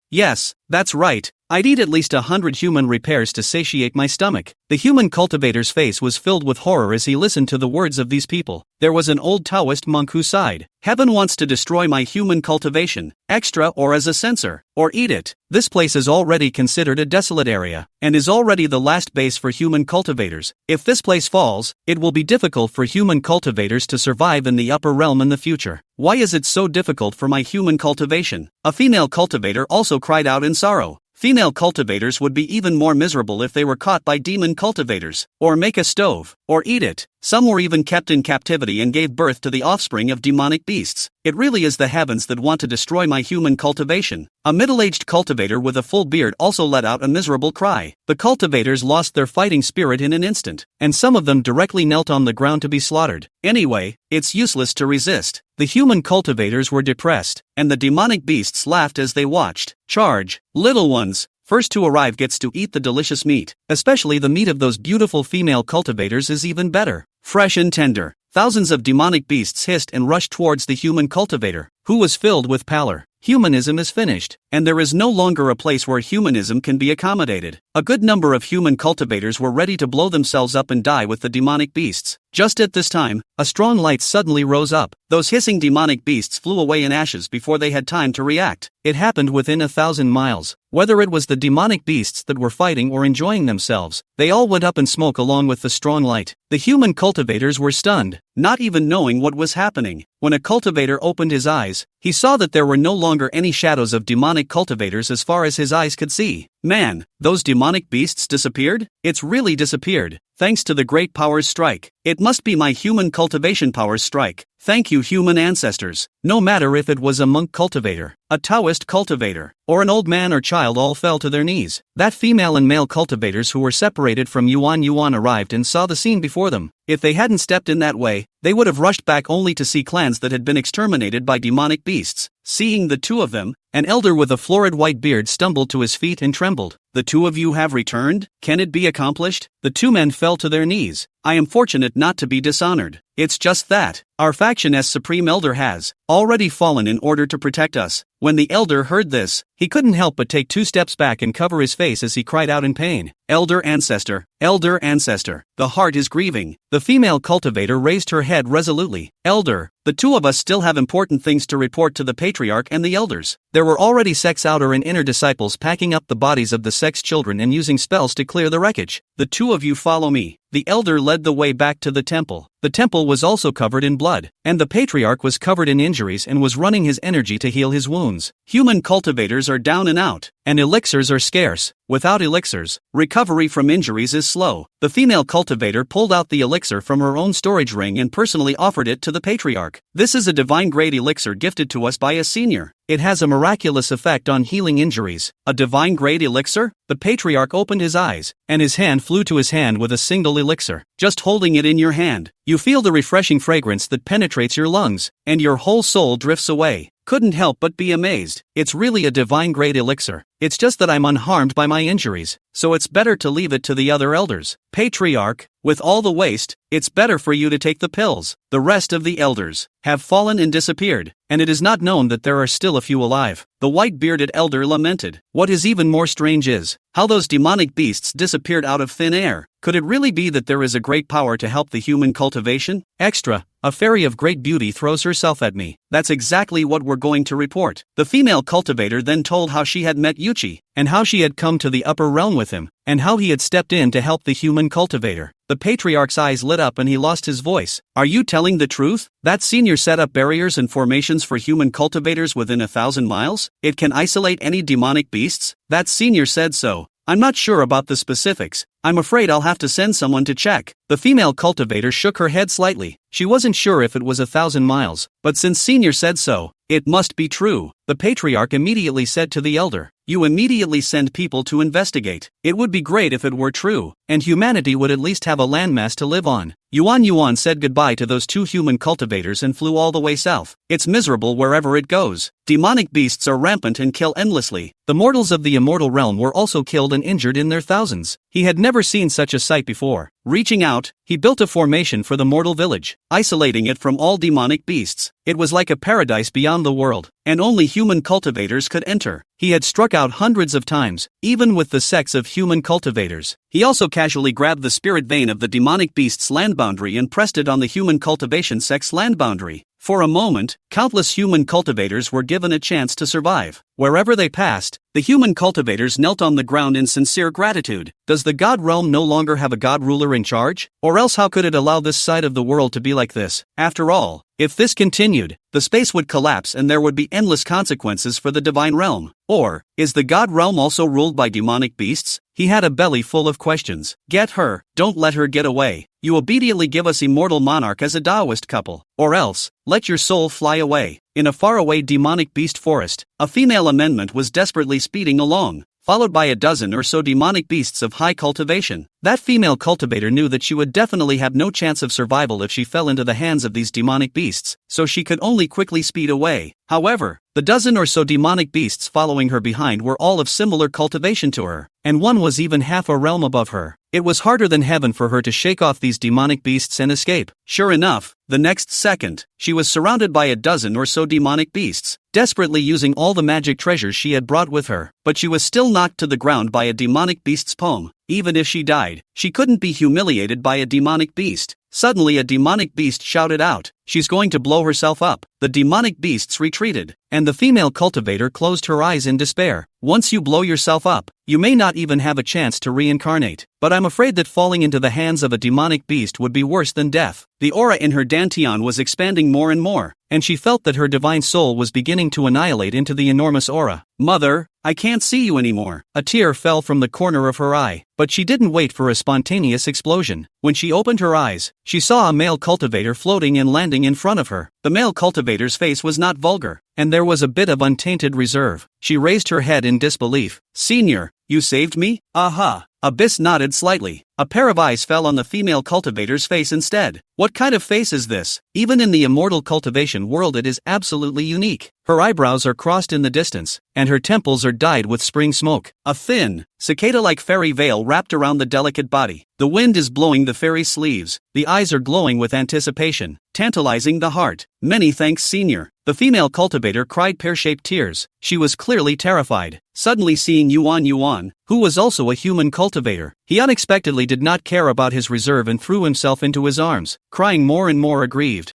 that's right. I'd eat at least 100 human repairs to satiate my stomach. The human cultivator's face was filled with horror as he listened to the words of these people. There was an old Taoist monk who sighed. Heaven wants to destroy my human cultivation, extra or as a censor, or eat it. This place is already considered a desolate area, and is already the last base for human cultivators. If this place falls, it will be difficult for human cultivators to survive in the upper realm in the future. Why is it so difficult for my human cultivation? A female cultivator also cried out in sorrow. Female cultivators would be even more miserable if they were caught by demon cultivators, or make a stove, or eat it. Some were even kept in captivity and gave birth to the offspring of demonic beasts. It really is the heavens that want to destroy my human cultivation. A middle-aged cultivator with a full beard also let out a miserable cry. The cultivators lost their fighting spirit in an instant, and some of them directly knelt on the ground to be slaughtered. Anyway, it's useless to resist. The human cultivators were depressed, and the demonic beasts laughed as they watched. Charge, little ones! First to arrive gets to eat the delicious meat. Especially the meat of those beautiful female cultivators is even better. Fresh and tender. Thousands of demonic beasts hissed and rushed towards the human cultivator, who was filled with pallor. Humanism is finished, and there is no longer a place where humanism can be accommodated. A good number of human cultivators were ready to blow themselves up and die with the demonic beasts. Just at this time, a strong light suddenly rose up. Those hissing demonic beasts flew away in ashes before they had time to react. It happened within 1,000 miles. Whether it was the demonic beasts that were fighting or enjoying themselves, they all went up in smoke along with the strong light. The human cultivators were stunned, not even knowing what was happening. When a cultivator opened his eyes, he saw that there were no longer any shadows of demonic cultivators as far as his eyes could see. Man, those demonic beasts disappeared? It's really disappeared, thanks to the great power's strike. It must be my human cultivation power's strike. Thank you, human ancestors. No matter if it was a monk cultivator, a Taoist cultivator, or an old man or child, all fell to their knees. That female and male cultivators who were separated from Yuan arrived and saw the scene before them. If they hadn't stepped in that way, they would have rushed back only to see clans that had been exterminated by demonic beasts. Seeing the two of them, an elder with a florid white beard stumbled to his feet and trembled. The two of you have returned? Can it be accomplished? The two men fell to their knees. I am fortunate not to be dishonored. It's just that our faction as Supreme Elder has already fallen in order to protect us. When the elder heard this, he couldn't help but take 2 steps back and cover his face as he cried out in pain. Elder ancestor, the heart is grieving. The female cultivator raised her head resolutely. Elder, the 2 of us still have important things to report to the patriarch and the elders. There were already sect's outer and inner disciples packing up the bodies of the sect's children and using spells to clear the wreckage. The 2 of you follow me. The elder led the way back to the temple. The temple was also covered in blood, and the patriarch was covered in injuries and was running his energy to heal his wounds. Human cultivators are down and out, and elixirs are scarce. Without elixirs, recovery from injuries is slow. The female cultivator pulled out the elixir from her own storage ring and personally offered it to the patriarch. This is a divine-grade elixir gifted to us by a senior. It has a miraculous effect on healing injuries. A divine-grade elixir? The patriarch opened his eyes, and his hand flew to his hand with a single elixir. Just holding it in your hand, you feel the refreshing fragrance that penetrates your lungs, and your whole soul drifts away. Couldn't help but be amazed. It's really a divine-grade elixir. It's just that I'm unharmed by my injuries, so it's better to leave it to the other elders. Patriarch, with all the waste, it's better for you to take the pills. The rest of the elders have fallen and disappeared, and it is not known that there are still a few alive. The white-bearded elder lamented. What is even more strange is how those demonic beasts disappeared out of thin air. Could it really be that there is a great power to help the human cultivation? Extra, a fairy of great beauty throws herself at me. That's exactly what we're going to report. The female cultivator then told how she had met Yuchi, and how she had come to the upper realm with him, and how he had stepped in to help the human cultivator. The patriarch's eyes lit up and he lost his voice. Are you telling the truth? That senior set up barriers and formations for human cultivators within 1,000 miles? It can isolate any demonic beasts? That senior said so. I'm not sure about the specifics. I'm afraid I'll have to send someone to check. The female cultivator shook her head slightly. She wasn't sure if it was 1,000 miles, but since senior said so, it must be true. The patriarch immediately said to the elder, you immediately send people to investigate. It would be great if it were true, and humanity would at least have a landmass to live on. Yuan said goodbye to those 2 human cultivators and flew all the way south. It's miserable wherever it goes. Demonic beasts are rampant and kill endlessly. The mortals of the immortal realm were also killed and injured in their thousands. He had never seen such a sight before. Reaching out, he built a formation for the mortal village, isolating it from all demonic beasts. It was like a paradise beyond the world, and only human cultivators could enter. He had struck out hundreds of times, even with the sects of human cultivators. He also casually grabbed the spirit vein of the demonic beast's land boundary and pressed it on the human cultivation sect's land boundary. For a moment, countless human cultivators were given a chance to survive. Wherever they passed, the human cultivators knelt on the ground in sincere gratitude. Does the god realm no longer have a god ruler in charge? Or else how could it allow this side of the world to be like this? After all, if this continued, the space would collapse and there would be endless consequences for the divine realm. Or, is the god realm also ruled by demonic beasts? He had a belly full of questions. Get her, don't let her get away. You obediently give us immortal monarch as a Taoist couple. Or else, let your soul fly away. In a faraway demonic beast forest, a female amendment was desperately speeding along, followed by a dozen or so demonic beasts of high cultivation. That female cultivator knew that she would definitely have no chance of survival if she fell into the hands of these demonic beasts, so she could only quickly speed away. However, the dozen or so demonic beasts following her behind were all of similar cultivation to her, and one was even half a realm above her. It was harder than heaven for her to shake off these demonic beasts and escape. Sure enough, the next second, she was surrounded by a dozen or so demonic beasts, desperately using all the magic treasures she had brought with her. But she was still knocked to the ground by a demonic beast's palm. Even if she died, she couldn't be humiliated by a demonic beast. Suddenly a demonic beast shouted out, "She's going to blow herself up." The demonic beasts retreated, and the female cultivator closed her eyes in despair. Once you blow yourself up, you may not even have a chance to reincarnate. But I'm afraid that falling into the hands of a demonic beast would be worse than death. The aura in her dantian was expanding more and more, and she felt that her divine soul was beginning to annihilate into the enormous aura. "Mother, I can't see you anymore." A tear fell from the corner of her eye, but she didn't wait for a spontaneous explosion. When she opened her eyes, she saw a male cultivator floating and landing in front of her. The male cultivator's face was not vulgar, and there was a bit of untainted reserve. She raised her head in disbelief. "Senior, you saved me?" "Aha." Abyss nodded slightly. A pair of eyes fell on the female cultivator's face instead. What kind of face is this? Even in the immortal cultivation world it is absolutely unique. Her eyebrows are crossed in the distance, and her temples are dyed with spring smoke. A thin, cicada-like fairy veil wrapped around the delicate body. The wind is blowing the fairy's sleeves. The eyes are glowing with anticipation, tantalizing the heart. "Many thanks, Senior." The female cultivator cried pear-shaped tears. She was clearly terrified. Suddenly seeing Yuan, who was also a human cultivator, he unexpectedly did not care about his reserve and threw himself into his arms, crying more and more aggrieved.